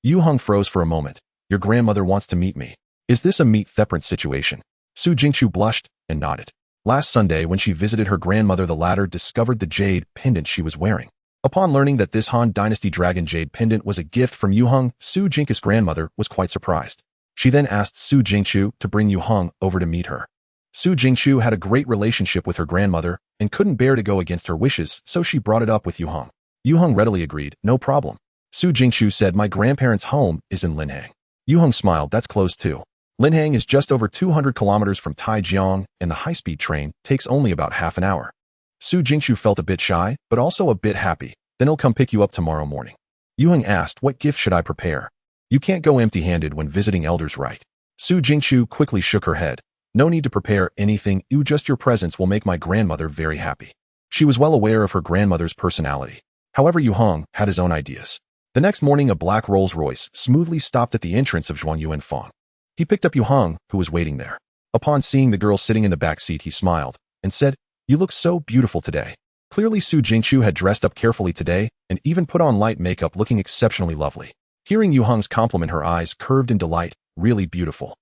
Yue Heng froze for a moment. "Your grandmother wants to meet me. Is this a meet Theprant situation?" Su Jingchu blushed and nodded. Last Sunday, when she visited her grandmother, the latter discovered the jade pendant she was wearing. Upon learning that this Han Dynasty dragon jade pendant was a gift from Yue Heng, Su Jingchu's grandmother was quite surprised. She then asked Su Jingchu to bring Yue Heng over to meet her. Su Jingchu had a great relationship with her grandmother and couldn't bear to go against her wishes, so she brought it up with Yue Heng. Yue Heng readily agreed, "No problem." Su Jingchu said, "My grandparents' home is in Linhang." Yue Heng smiled, "That's close too." Linhang is just over 200 kilometers from Taijiang, and the high-speed train takes only about half an hour. Su Jingchu felt a bit shy, but also a bit happy. "Then he'll come pick you up tomorrow morning." Yue Heng asked, "What gift should I prepare?" "You can't go empty-handed when visiting elders, right?" Su Jingchu quickly shook her head. "No need to prepare anything, just your presence will make my grandmother very happy." She was well aware of her grandmother's personality. However, Yue Heng had his own ideas. The next morning, a black Rolls-Royce smoothly stopped at the entrance of Zhuang Yuanfang. He picked up Yue Heng, who was waiting there. Upon seeing the girl sitting in the back seat, he smiled and said, "You look so beautiful today." Clearly, Su Jingchu had dressed up carefully today and even put on light makeup, looking exceptionally lovely. Hearing Yue Heng's compliment, her eyes curved in delight. "Really beautiful."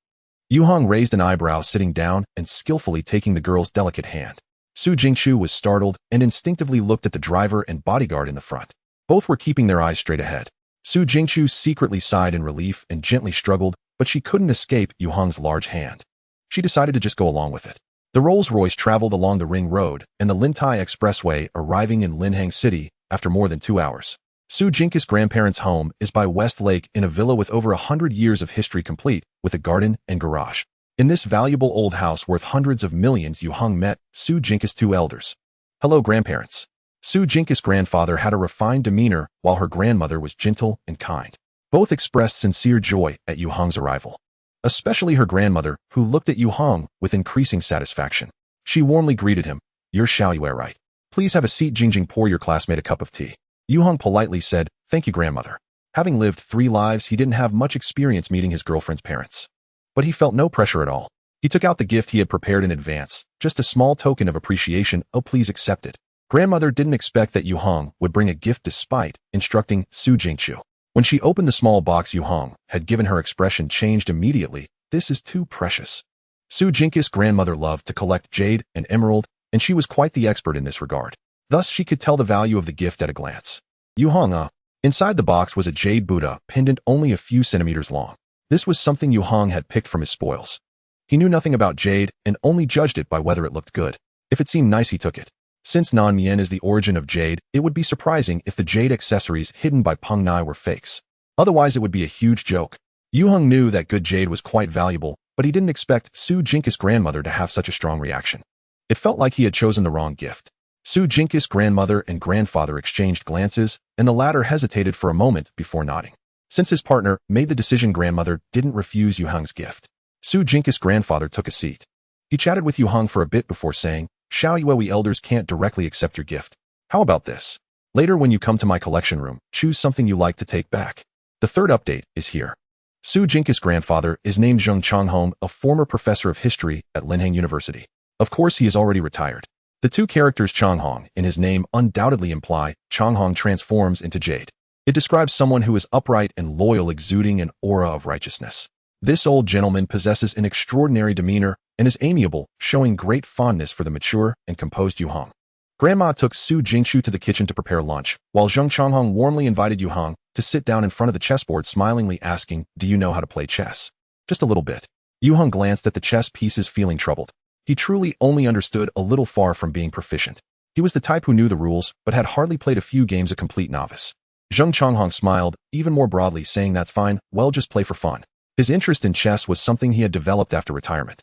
Yue Heng raised an eyebrow, sitting down and skillfully taking the girl's delicate hand. Su Jingqiu was startled and instinctively looked at the driver and bodyguard in the front. Both were keeping their eyes straight ahead. Su Jingqiu secretly sighed in relief and gently struggled, but she couldn't escape Yue Heng's large hand. She decided to just go along with it. The Rolls-Royce traveled along the Ring Road and the Lintai Expressway, arriving in Linheng City after more than 2 hours. Su Jingqiu's grandparents' home is by West Lake in a villa with over 100 years of history, complete with a garden and garage. In this valuable old house worth hundreds of millions, Yue Heng met Su Jingqiu's 2 elders. Hello, grandparents. Su Jingqiu's grandfather had a refined demeanor, while her grandmother was gentle and kind. Both expressed sincere joy at Yue Heng's arrival. Especially her grandmother, who looked at Yue Heng with increasing satisfaction. She warmly greeted him. You're Xiaoyue, right? Please have a seat. Jingjing, pour your classmate a cup of tea. Yue Heng politely said, thank you, grandmother. Having lived 3 lives, he didn't have much experience meeting his girlfriend's parents. But he felt no pressure at all. He took out the gift he had prepared in advance, just a small token of appreciation. Oh, please accept it. Grandmother didn't expect that Yue Heng would bring a gift, despite instructing Su Jingqiu. When she opened the small box Yue Heng had given, her expression changed immediately. This is too precious. Su Jingqiu's grandmother loved to collect jade and emerald, and she was quite the expert in this regard. Thus, she could tell the value of the gift at a glance. Yue Heng, Inside the box was a jade Buddha pendant only a few centimeters long. This was something Yue Heng had picked from his spoils. He knew nothing about jade and only judged it by whether it looked good. If it seemed nice, he took it. Since Nanmian is the origin of jade, it would be surprising if the jade accessories hidden by Peng Nai were fakes. Otherwise, it would be a huge joke. Yue Heng knew that good jade was quite valuable, but he didn't expect Su Jingqiu's grandmother to have such a strong reaction. It felt like he had chosen the wrong gift. Su Jingqiu's grandmother and grandfather exchanged glances, and the latter hesitated for a moment before nodding. Since his partner made the decision, grandmother didn't refuse Yue Heng's gift. Su Jingqiu's grandfather took a seat. He chatted with Yue Heng for a bit before saying, Xiaoyue, we elders can't directly accept your gift. How about this? Later, when you come to my collection room, choose something you like to take back. The third update is here. Su Jingqiu's grandfather is named Zheng Changhong, a former professor of history at Linheng University. Of course, he is already retired. The 2 characters Changhong in his name undoubtedly imply Changhong transforms into jade. It describes someone who is upright and loyal, exuding an aura of righteousness. This old gentleman possesses an extraordinary demeanor and is amiable, showing great fondness for the mature and composed Yue Heng. Grandma took Su Jingqiu to the kitchen to prepare lunch, while Zheng Changhong warmly invited Yue Heng to sit down in front of the chessboard, smilingly asking, do you know how to play chess? Just a little bit. Yue Heng glanced at the chess pieces, feeling troubled. He truly only understood a little, far from being proficient. He was the type who knew the rules, but had hardly played a few games, a complete novice. Zheng Changhong smiled, even more broadly, saying that's fine, well, just play for fun. His interest in chess was something he had developed after retirement.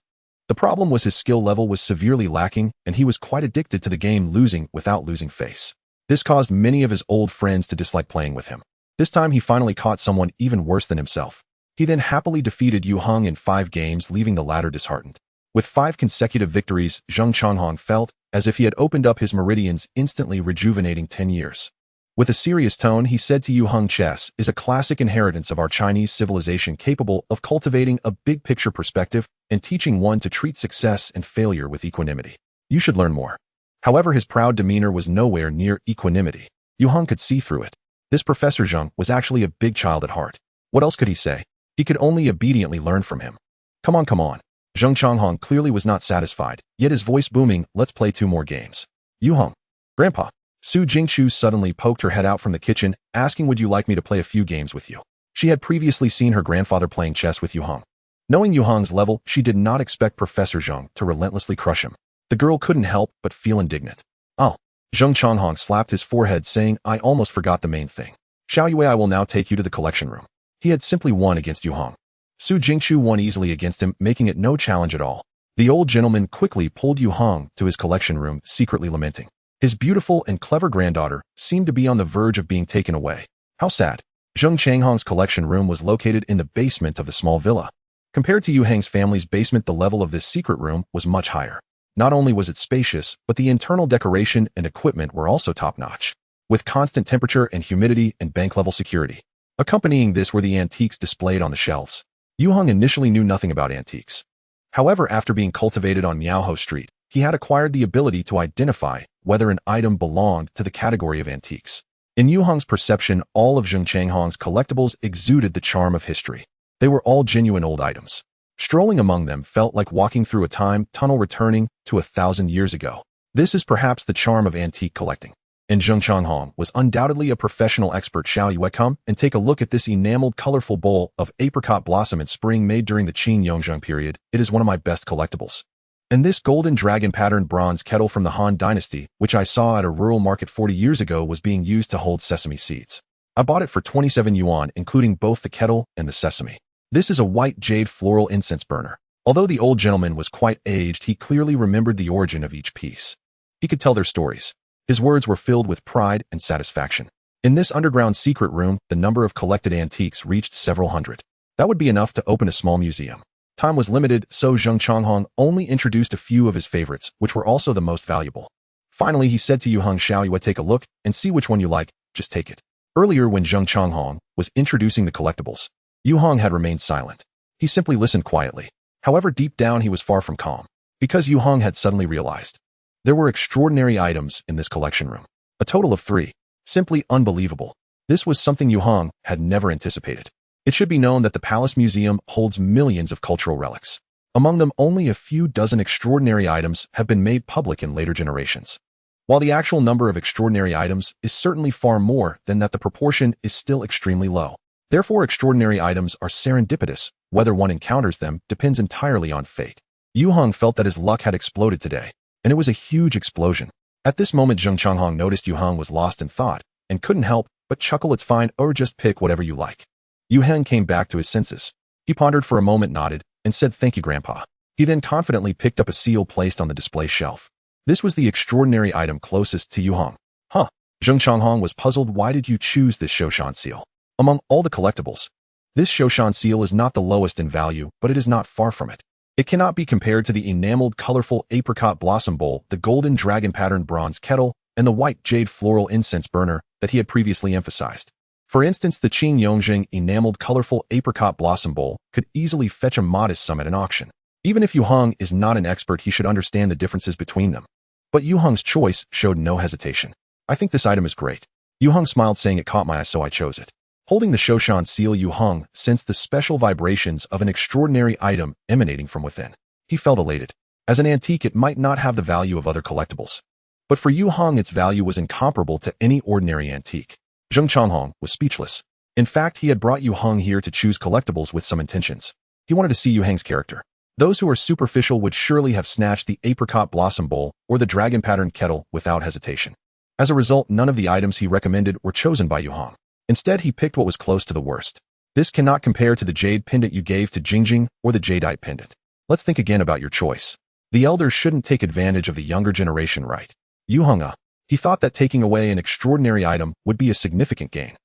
The problem was his skill level was severely lacking, and he was quite addicted to the game, losing without losing face. This caused many of his old friends to dislike playing with him. This time he finally caught someone even worse than himself. He then happily defeated Yue Heng in 5 games, leaving the latter disheartened. With 5 consecutive victories, Zheng Changhong felt as if he had opened up his meridians, instantly rejuvenating 10 years. With a serious tone, he said to Yue Heng, chess is a classic inheritance of our Chinese civilization, capable of cultivating a big-picture perspective and teaching one to treat success and failure with equanimity. You should learn more. However, his proud demeanor was nowhere near equanimity. Yue Heng could see through it. This Professor Zheng was actually a big child at heart. What else could he say? He could only obediently learn from him. Come on, come on. Zheng Changhong clearly was not satisfied, yet his voice booming, let's play 2 more games. Yue Heng. Grandpa. Su Jingqiu suddenly poked her head out from the kitchen, asking, would you like me to play a few games with you? She had previously seen her grandfather playing chess with Yue Heng. Knowing Yue Heng's level, she did not expect Professor Zheng to relentlessly crush him. The girl couldn't help but feel indignant. Oh. Zheng Changhong slapped his forehead, saying, I almost forgot the main thing. Xiaoyue, I will now take you to the collection room. He had simply won against Yue Heng. Su Jingqiu won easily against him, making it no challenge at all. The old gentleman quickly pulled Yue Heng to his collection room, secretly lamenting. His beautiful and clever granddaughter seemed to be on the verge of being taken away. How sad. Zheng Changhong's collection room was located in the basement of the small villa. Compared to Yue Heng's family's basement, the level of this secret room was much higher. Not only was it spacious, but the internal decoration and equipment were also top-notch, with constant temperature and humidity and bank-level security. Accompanying this were the antiques displayed on the shelves. Yue Heng initially knew nothing about antiques. However, after being cultivated on Miaoho Street, he had acquired the ability to identify whether an item belonged to the category of antiques. In Yue Heng's perception, all of Zheng Changhong's collectibles exuded the charm of history. They were all genuine old items. Strolling among them felt like walking through a time tunnel returning to 1,000 years ago. This is perhaps the charm of antique collecting. And Zheng Changhong was undoubtedly a professional expert. Shall you come and take a look at this enameled colorful bowl of apricot blossom in spring made during the Qin Yongzheng period? It is one of my best collectibles. And this golden dragon patterned bronze kettle from the Han Dynasty, which I saw at a rural market 40 years ago, was being used to hold sesame seeds. I bought it for 27 yuan, including both the kettle and the sesame. This is a white jade floral incense burner. Although the old gentleman was quite aged, he clearly remembered the origin of each piece. He could tell their stories. His words were filled with pride and satisfaction. In this underground secret room, the number of collected antiques reached several hundred. That would be enough to open a small museum. Time was limited, so Zheng Changhong only introduced a few of his favorites, which were also the most valuable. Finally, he said to Yue Heng, "Shall you take a look and see which one you like? Just take it." Earlier, when Zheng Changhong was introducing the collectibles, Yue Heng had remained silent. He simply listened quietly. However, deep down he was far from calm, because Yue Heng had suddenly realized there were extraordinary items in this collection room. A total of 3. Simply unbelievable. This was something Yue Heng had never anticipated. It should be known that the Palace Museum holds millions of cultural relics. Among them, only a few dozen extraordinary items have been made public in later generations. While the actual number of extraordinary items is certainly far more than that, the proportion is still extremely low. Therefore, extraordinary items are serendipitous. Whether one encounters them depends entirely on fate. Yue Heng felt that his luck had exploded today, and it was a huge explosion. At this moment, Zheng Changhong noticed Yue Heng was lost in thought and couldn't help but chuckle. "It's fine, or just pick whatever you like." Yue Heng came back to his senses. He pondered for a moment, nodded, and said, "Thank you, Grandpa." He then confidently picked up a seal placed on the display shelf. This was the extraordinary item closest to Yue Heng. Huh. Zheng Changhong was puzzled. Why did you choose this Shoshan seal? Among all the collectibles, this Shoshan seal is not the lowest in value, but it is not far from it. It cannot be compared to the enameled colorful apricot blossom bowl, the golden dragon patterned bronze kettle, and the white jade floral incense burner that he had previously emphasized. For instance, the Qin Yongzheng enameled colorful apricot blossom bowl could easily fetch a modest sum at an auction. Even if Yue Heng is not an expert, he should understand the differences between them. But Yue Heng's choice showed no hesitation. "I think this item is great." Yue Heng smiled, saying, "It caught my eye, so I chose it." Holding the Shoshan seal, Yue Heng sensed the special vibrations of an extraordinary item emanating from within. He felt elated. As an antique, it might not have the value of other collectibles, but for Yue Heng, its value was incomparable to any ordinary antique. Zheng Changhong was speechless. In fact, he had brought Yue Heng here to choose collectibles with some intentions. He wanted to see Yue Heng's character. Those who are superficial would surely have snatched the apricot blossom bowl or the dragon patterned kettle without hesitation. As a result, none of the items he recommended were chosen by Yue Heng. Instead, he picked what was close to the worst. This cannot compare to the jade pendant you gave to Jingjing or the jadeite pendant. Let's think again about your choice. The elders shouldn't take advantage of the younger generation, right? Yue Heng, he thought that taking away an extraordinary item would be a significant gain.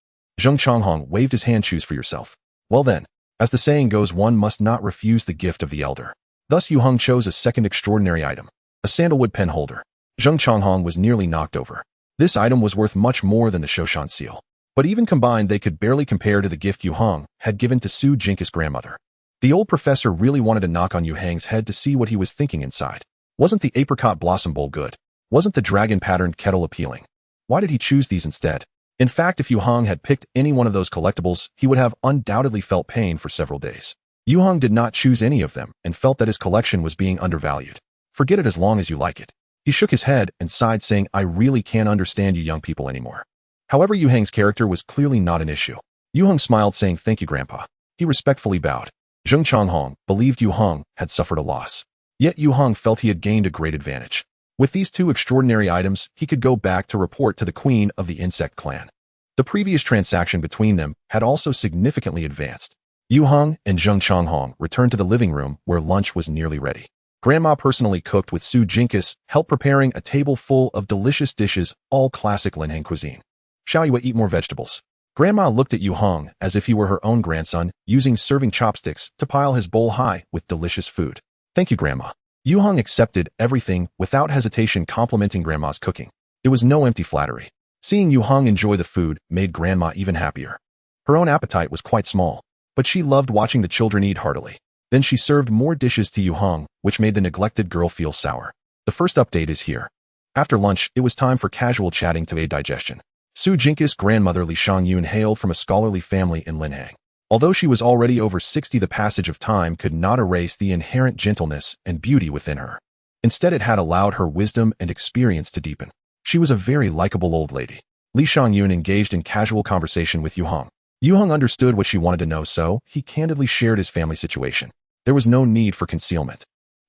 Zheng Changhong waved his hand. "Choose for yourself." Well then, as the saying goes, one must not refuse the gift of the elder. Thus Yue Heng chose a second extraordinary item, a sandalwood pen holder. Zheng Changhong was nearly knocked over. This item was worth much more than the Shoshan seal. But even combined, they could barely compare to the gift Yue Heng had given to Su Jinka's grandmother. The old professor really wanted to knock on Yue Heng's head to see what he was thinking inside. Wasn't the apricot blossom bowl good? Wasn't the dragon-patterned kettle appealing? Why did he choose these instead? In fact, if Yue Heng had picked any one of those collectibles, he would have undoubtedly felt pain for several days. Yue Heng did not choose any of them and felt that his collection was being undervalued. "Forget it as long as you like it." He shook his head and sighed, saying, "I really can't understand you young people anymore." However, Yue Heng's character was clearly not an issue. Yue Heng smiled, saying, "Thank you, Grandpa." He respectfully bowed. Zheng Changhong believed Yue Heng had suffered a loss. Yet Yue Heng felt he had gained a great advantage. With these 2 extraordinary items, he could go back to report to the queen of the insect clan. The previous transaction between them had also significantly advanced. Yue Heng and Zheng Changhong returned to the living room where lunch was nearly ready. Grandma personally cooked with Su Jinkus, helped preparing a table full of delicious dishes, all classic Linheng cuisine. "Shall you eat more vegetables?" Grandma looked at Yue Heng as if he were her own grandson, using serving chopsticks to pile his bowl high with delicious food. "Thank you, Grandma." Yue Heng accepted everything without hesitation, complimenting Grandma's cooking. It was no empty flattery. Seeing Yue Heng enjoy the food made Grandma even happier. Her own appetite was quite small, but she loved watching the children eat heartily. Then she served more dishes to Yue Heng, which made the neglected girl feel sour. The first update is here. After lunch, it was time for casual chatting to aid digestion. Su Jinkus' grandmother Li Shangyun hailed from a scholarly family in Linheng. Although she was already over 60, the passage of time could not erase the inherent gentleness and beauty within her. Instead, it had allowed her wisdom and experience to deepen. She was a very likable old lady. Li Shangyun engaged in casual conversation with Yue Heng. Yue Heng understood what she wanted to know, so he candidly shared his family situation. There was no need for concealment.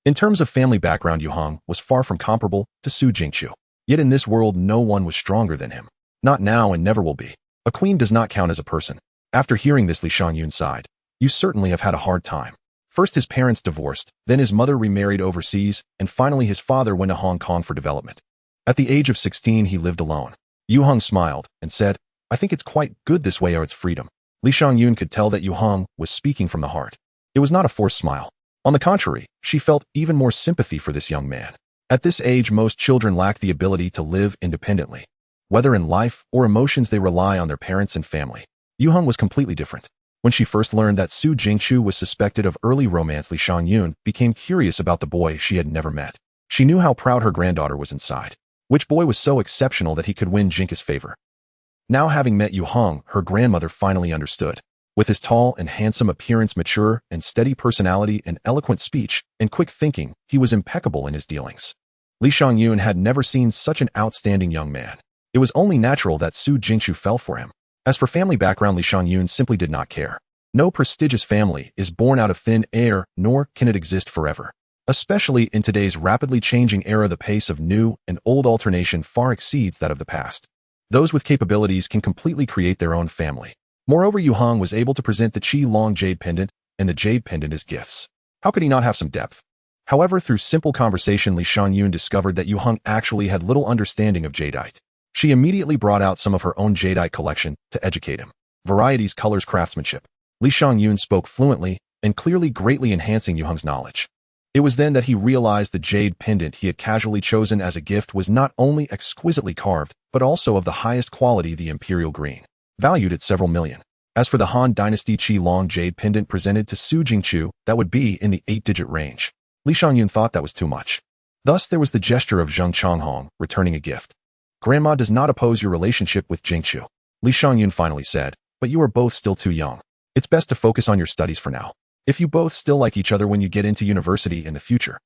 In terms of family background, Yue Heng was far from comparable to Su Jingqiu. Yet in this world, no one was stronger than him. Not now and never will be. A queen does not count as a person. After hearing this, Li Shangyun sighed. You certainly have had a hard time. First his parents divorced, then his mother remarried overseas, and finally his father went to Hong Kong for development. At the age of 16, he lived alone. Yue Heng smiled and said, I think it's quite good this way or it's freedom. Li Shangyun could tell that Yue Heng was speaking from the heart. It was not a forced smile. On the contrary, she felt even more sympathy for this young man. At this age, most children lack the ability to live independently. Whether in life or emotions, they rely on their parents and family. Yue Heng was completely different. When she first learned that Su Jingqiu was suspected of early romance, Li Shangyun became curious about the boy she had never met. She knew how proud her granddaughter was inside. Which boy was so exceptional that he could win Jinka's favor? Now having met Yue Heng, her grandmother finally understood. With his tall and handsome appearance, mature and steady personality, and eloquent speech, and quick thinking, he was impeccable in his dealings. Li Shangyun had never seen such an outstanding young man. It was only natural that Su Jingqiu fell for him. As for family background, Li Shangyun simply did not care. No prestigious family is born out of thin air, nor can it exist forever. Especially in today's rapidly changing era, the pace of new and old alternation far exceeds that of the past. Those with capabilities can completely create their own family. Moreover, Yue Heng was able to present the Qi Long Jade Pendant and the Jade Pendant as gifts. How could he not have some depth? However, through simple conversation, Li Shangyun discovered that Yue Heng actually had little understanding of jadeite. She immediately brought out some of her own jadeite collection to educate him. Varieties, colors, craftsmanship. Li Shangyun spoke fluently and clearly, greatly enhancing Yue Heng's knowledge. It was then that he realized the jade pendant he had casually chosen as a gift was not only exquisitely carved, but also of the highest quality, the imperial green, valued at several million. As for the Han Dynasty Qi Long Jade Pendant presented to Su Jingqiu, that would be in the 8-digit range. Li Shangyun thought that was too much. Thus there was the gesture of Zheng Changhong, returning a gift. Grandma does not oppose your relationship with Jingqiu, Li Shangyun finally said, but you are both still too young. It's best to focus on your studies for now. If you both still like each other when you get into university in the future,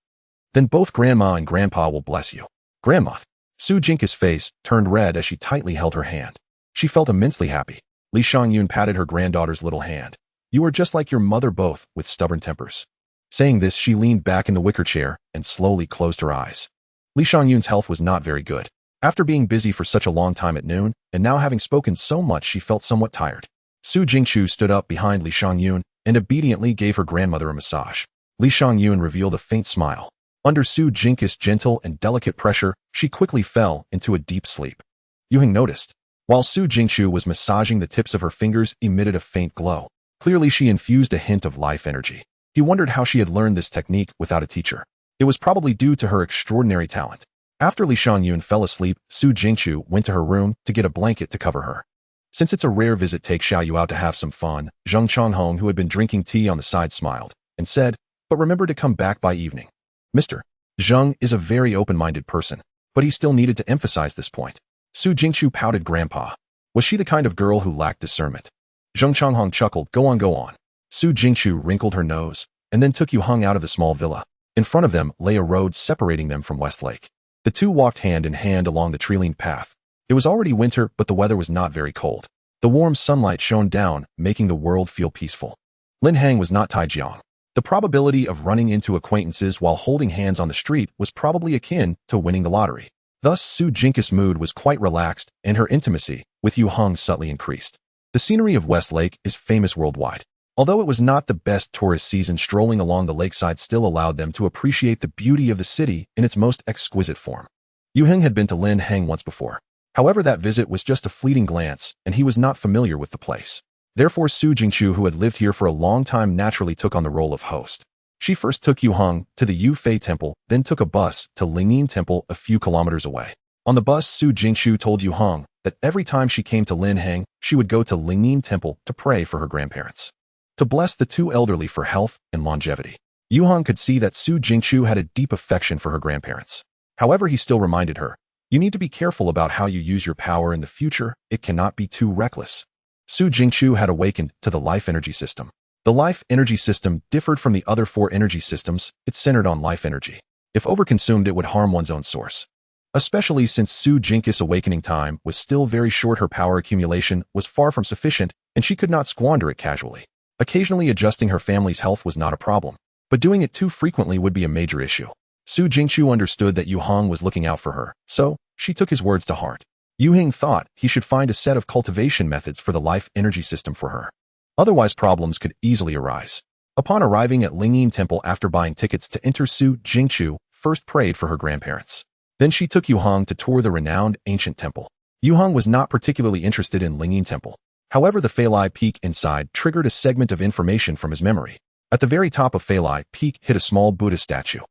then both Grandma and Grandpa will bless you. Grandma. Su Jingqiu's face turned red as she tightly held her hand. She felt immensely happy. Li Shangyun patted her granddaughter's little hand. You are just like your mother, both with stubborn tempers. Saying this, she leaned back in the wicker chair and slowly closed her eyes. Li Shangyun's health was not very good. After being busy for such a long time at noon, and now having spoken so much, she felt somewhat tired. Su Jingqiu stood up behind Li Shangyun and obediently gave her grandmother a massage. Li Shangyun revealed a faint smile. Under Su Jingqiu's gentle and delicate pressure, she quickly fell into a deep sleep. Yue Heng noticed. While Su Jingqiu was massaging, the tips of her fingers emitted a faint glow. Clearly she infused a hint of life energy. He wondered how she had learned this technique without a teacher. It was probably due to her extraordinary talent. After Li Shangyun fell asleep, Su Jingqiu went to her room to get a blanket to cover her. Since it's a rare visit, take Xiaoyu out to have some fun. Zheng Changhong, who had been drinking tea on the side, smiled and said, but remember to come back by evening. Mr. Zheng is a very open-minded person, but he still needed to emphasize this point. Su Jingqiu pouted. Grandpa. Was she the kind of girl who lacked discernment? Zheng Changhong chuckled. Go on, go on. Su Jingqiu wrinkled her nose and then took Yue Heng out of the small villa. In front of them lay a road separating them from Westlake. The two walked hand in hand along the tree-lined path. It was already winter, but the weather was not very cold. The warm sunlight shone down, making the world feel peaceful. Lin Heng was not Taijiang. The probability of running into acquaintances while holding hands on the street was probably akin to winning the lottery. Thus, Su Jingqiu's mood was quite relaxed, and her intimacy with Yue Heng subtly increased. The scenery of Westlake is famous worldwide. Although it was not the best tourist season, strolling along the lakeside still allowed them to appreciate the beauty of the city in its most exquisite form. Yue Heng had been to Lin Heng once before. However, that visit was just a fleeting glance, and he was not familiar with the place. Therefore, Su Jingqiu, who had lived here for a long time, naturally took on the role of host. She first took Yue Heng to the Yu Fei Temple, then took a bus to Lingyin Temple a few kilometers away. On the bus, Su Jingqiu told Yue Heng that every time she came to Lin Heng, she would go to Lingyin Temple to pray for her grandparents, to bless the two elderly for health and longevity. Yue Heng could see that Su Jingqiu had a deep affection for her grandparents. However, he still reminded her, you need to be careful about how you use your power in the future. It cannot be too reckless. Su Jingqiu had awakened to the life energy system. The life energy system differed from the other 4 energy systems. It centered on life energy. If overconsumed, it would harm one's own source. Especially since Su Jingqiu's awakening time was still very short, her power accumulation was far from sufficient, and she could not squander it casually. Occasionally adjusting her family's health was not a problem, but doing it too frequently would be a major issue. Su Jingqiu understood that Yue Heng was looking out for her, so she took his words to heart. Yue Heng thought he should find a set of cultivation methods for the life energy system for her. Otherwise, problems could easily arise. Upon arriving at Lingyin Temple after buying tickets to enter, Su Jingqiu first prayed for her grandparents. Then she took Yue Heng to tour the renowned ancient temple. Yue Heng was not particularly interested in Lingyin Temple. However, the Feilai Peak inside triggered a segment of information from his memory. At the very top of Feilai Peak hid a small Buddha statue.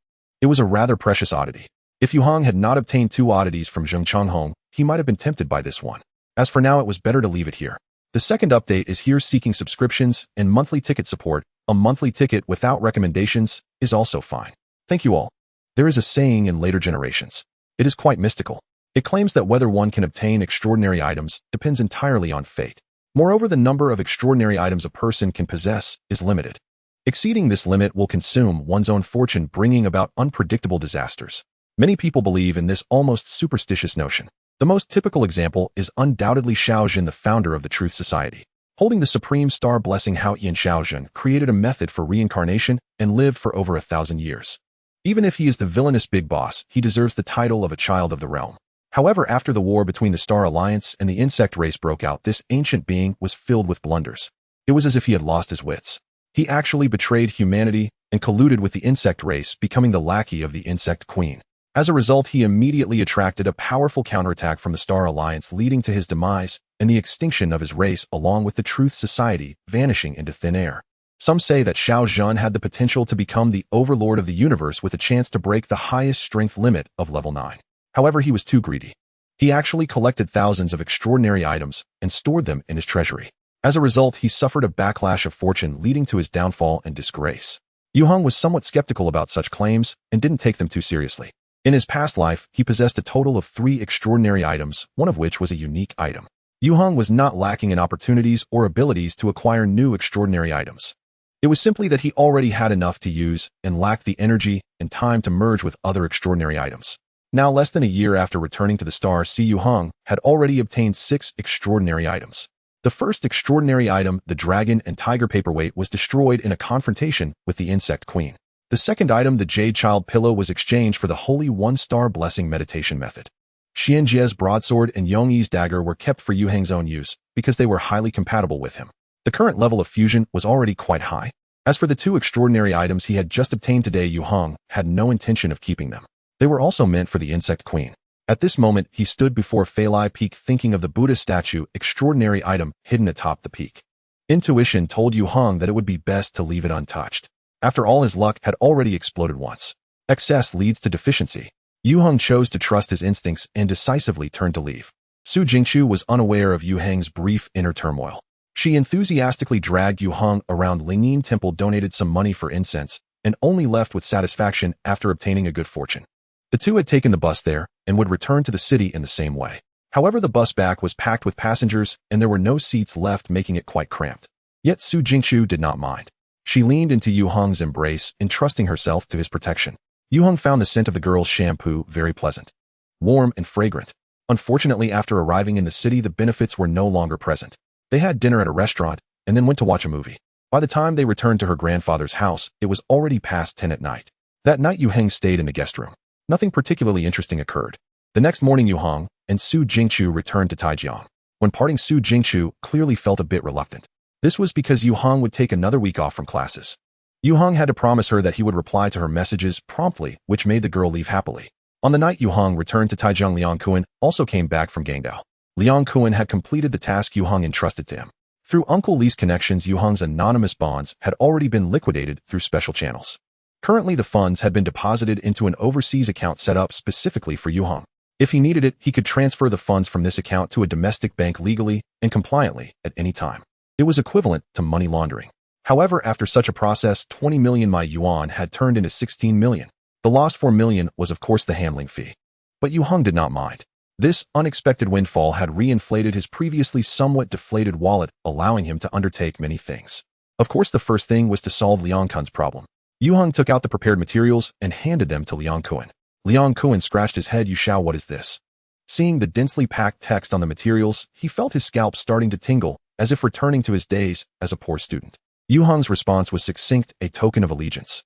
It was a rather precious oddity. If Yue Heng had not obtained 2 oddities from Zheng Changhong, he might have been tempted by this one. As for now, it was better to leave it here. The second update is here. Seeking subscriptions and monthly ticket support. A monthly ticket without recommendations is also fine. Thank you all. There is a saying in later generations. It is quite mystical. It claims that whether one can obtain extraordinary items depends entirely on fate. Moreover, the number of extraordinary items a person can possess is limited. Exceeding this limit will consume one's own fortune, bringing about unpredictable disasters. Many people believe in this almost superstitious notion. The most typical example is undoubtedly Shaozhen, the founder of the Truth Society. Holding the supreme star blessing, Haoyan Shaozhen created a method for reincarnation and lived for over 1,000 years. Even if he is the villainous big boss, he deserves the title of a child of the realm. However, after the war between the Star Alliance and the insect race broke out, this ancient being was filled with blunders. It was as if he had lost his wits. He actually betrayed humanity and colluded with the insect race, becoming the lackey of the Insect Queen. As a result, he immediately attracted a powerful counterattack from the Star Alliance, leading to his demise and the extinction of his race, along with the Truth Society vanishing into thin air. Some say that Xiao Zhan had the potential to become the overlord of the universe with a chance to break the highest strength limit of level 9. However, he was too greedy. He actually collected thousands of extraordinary items and stored them in his treasury. As a result, he suffered a backlash of fortune, leading to his downfall and disgrace. Yue Heng was somewhat skeptical about such claims and didn't take them too seriously. In his past life, he possessed a total of 3 extraordinary items, one of which was a unique item. Yue Heng was not lacking in opportunities or abilities to acquire new extraordinary items. It was simply that he already had enough to use and lacked the energy and time to merge with other extraordinary items. Now, less than a year after returning to the star, Yue Heng had already obtained 6 extraordinary items. The first extraordinary item, the dragon and tiger paperweight, was destroyed in a confrontation with the Insect Queen. The second item, the Jade Child pillow, was exchanged for the holy 1-star blessing meditation method. Xianjie's broadsword and Yongyi's dagger were kept for Yue Heng's own use because they were highly compatible with him. The current level of fusion was already quite high. As for the 2 extraordinary items he had just obtained today, Yue Heng had no intention of keeping them. They were also meant for the Insect Queen. At this moment, he stood before Feilai Peak thinking of the Buddha statue, extraordinary item hidden atop the peak. Intuition told Yue Heng that it would be best to leave it untouched. After all, his luck had already exploded once. Excess leads to deficiency. Yue Heng chose to trust his instincts and decisively turned to leave. Su Jingqiu was unaware of Yue Heng's brief inner turmoil. She enthusiastically dragged Yue Heng around Lingyin Temple, donated some money for incense, and only left with satisfaction after obtaining a good fortune. The two had taken the bus there and would return to the city in the same way. However, the bus back was packed with passengers and there were no seats left, making it quite cramped. Yet Su Jingqiu did not mind. She leaned into Yue Heng's embrace, entrusting herself to his protection. Yue Heng found the scent of the girl's shampoo very pleasant, warm and fragrant. Unfortunately, after arriving in the city, the benefits were no longer present. They had dinner at a restaurant and then went to watch a movie. By the time they returned to her grandfather's house, it was already past 10 at night. That night, Yue Heng stayed in the guest room. Nothing particularly interesting occurred. The next morning, Yue Heng and Su Jingqiu returned to Taijiang. When parting, Su Jingqiu clearly felt a bit reluctant. This was because Yue Heng would take another week off from classes. Yue Heng had to promise her that he would reply to her messages promptly, which made the girl leave happily. On the night Yue Heng returned to Taijiang, Liang Kuan also came back from Gangdao. Liang Kuan had completed the task Yue Heng entrusted to him. Through Uncle Li's connections, Yue Heng's anonymous bonds had already been liquidated through special channels. Currently, the funds had been deposited into an overseas account set up specifically for Yue Heng. If he needed it, he could transfer the funds from this account to a domestic bank legally and compliantly at any time. It was equivalent to money laundering. However, after such a process, 20 million Mai yuan had turned into 16 million. The lost 4 million was of course the handling fee. But Yue Heng did not mind. This unexpected windfall had reinflated his previously somewhat deflated wallet, allowing him to undertake many things. Of course, the first thing was to solve Liang Kun's problem. Yue Heng took out the prepared materials and handed them to Liang Kun. Liang Kun scratched his head. "You shall, what is this?" Seeing the densely packed text on the materials, he felt his scalp starting to tingle, as if returning to his days as a poor student. Yue Heng's response was succinct: "A token of allegiance."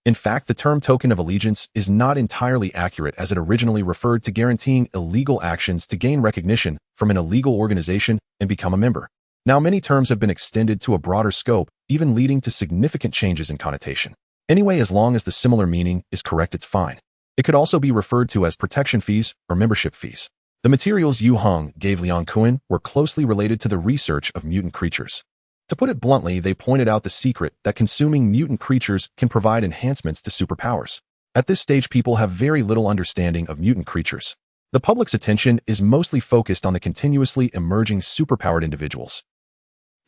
In fact, the term token of allegiance is not entirely accurate, as it originally referred to guaranteeing illegal actions to gain recognition from an illegal organization and become a member. Now, many terms have been extended to a broader scope, even leading to significant changes in connotation. Anyway, as long as the similar meaning is correct, it's fine. It could also be referred to as protection fees or membership fees. The materials Yue Heng gave Liang Kun were closely related to the research of mutant creatures. To put it bluntly, they pointed out the secret that consuming mutant creatures can provide enhancements to superpowers. At this stage, people have very little understanding of mutant creatures. The public's attention is mostly focused on the continuously emerging superpowered individuals.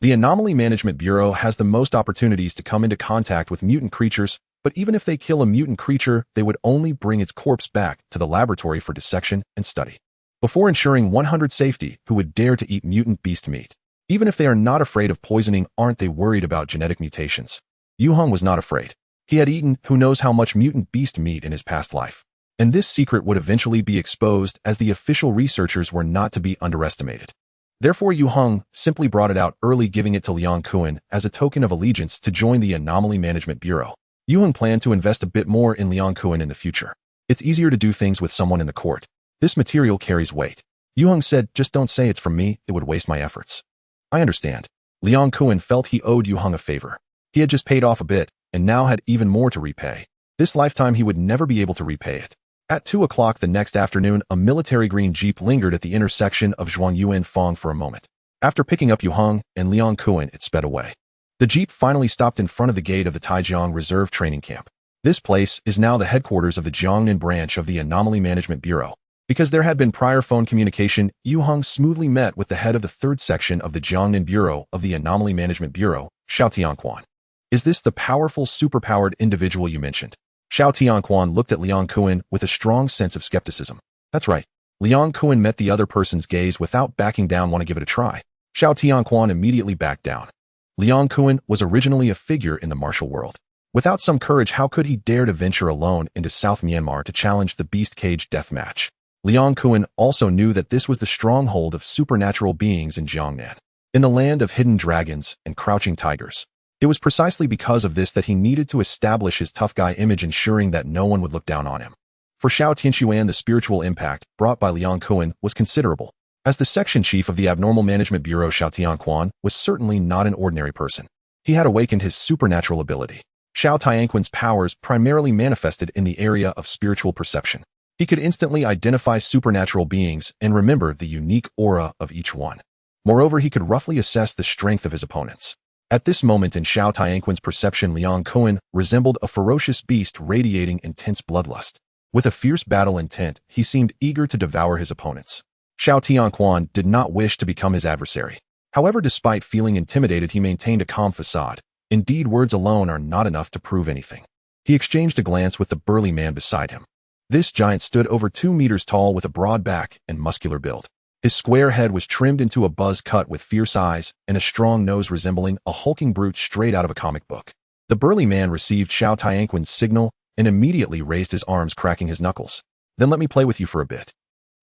The Anomaly Management Bureau has the most opportunities to come into contact with mutant creatures, but even if they kill a mutant creature, they would only bring its corpse back to the laboratory for dissection and study. Before ensuring 100 safety, who would dare to eat mutant beast meat? Even if they are not afraid of poisoning, aren't they worried about genetic mutations? Yue Heng was not afraid. He had eaten who knows how much mutant beast meat in his past life. And this secret would eventually be exposed, as the official researchers were not to be underestimated. Therefore, Yue Heng simply brought it out early, giving it to Liang Kun as a token of allegiance to join the Anomaly Management Bureau. Yue Heng planned to invest a bit more in Liang Kun in the future. It's easier to do things with someone in the court. This material carries weight. Yue Heng said, "Just don't say it's from me, it would waste my efforts." "I understand." Liang Kun felt he owed Yue Heng a favor. He had just paid off a bit, and now had even more to repay. This lifetime he would never be able to repay it. At 2 o'clock the next afternoon, a military green jeep lingered at the intersection of Zhuangyu and Fong for a moment. After picking up Yue Heng and Liang Kun, it sped away. The jeep finally stopped in front of the gate of the Taijiang Reserve Training Camp. This place is now the headquarters of the Jiangnan branch of the Anomaly Management Bureau. Because there had been prior phone communication, Yue Heng smoothly met with the head of the 3rd section of the Jiangnan Bureau of the Anomaly Management Bureau, Xiao Tianquan. "Is this the powerful, superpowered individual you mentioned?" Xiao Tianquan looked at Liang Kun with a strong sense of skepticism. "That's right." Liang Kun met the other person's gaze without backing down. "Want to give it a try?" Xiao Tianquan immediately backed down. Liang Kun was originally a figure in the martial world. Without some courage, how could he dare to venture alone into South Myanmar to challenge the Beast Cage death match? Liang Kun also knew that this was the stronghold of supernatural beings in Jiangnan, in the land of hidden dragons and crouching tigers. It was precisely because of this that he needed to establish his tough guy image, ensuring that no one would look down on him. For Xiao Tianquan, the spiritual impact brought by Liang Kun was considerable. As the section chief of the Abnormal Management Bureau, Xiao Tianquan was certainly not an ordinary person. He had awakened his supernatural ability. Xiao Tianquan's powers primarily manifested in the area of spiritual perception. He could instantly identify supernatural beings and remember the unique aura of each one. Moreover, he could roughly assess the strength of his opponents. At this moment in Xiao Tianquan's perception, Liang Kun resembled a ferocious beast radiating intense bloodlust. With a fierce battle intent, he seemed eager to devour his opponents. Xiao Tianquan did not wish to become his adversary. However, despite feeling intimidated, he maintained a calm facade. Indeed, words alone are not enough to prove anything. He exchanged a glance with the burly man beside him. This giant stood over 2 meters tall with a broad back and muscular build. His square head was trimmed into a buzz cut with fierce eyes and a strong nose resembling a hulking brute straight out of a comic book. The burly man received Xiao Tianquan's signal and immediately raised his arms, cracking his knuckles. "Then let me play with you for a bit."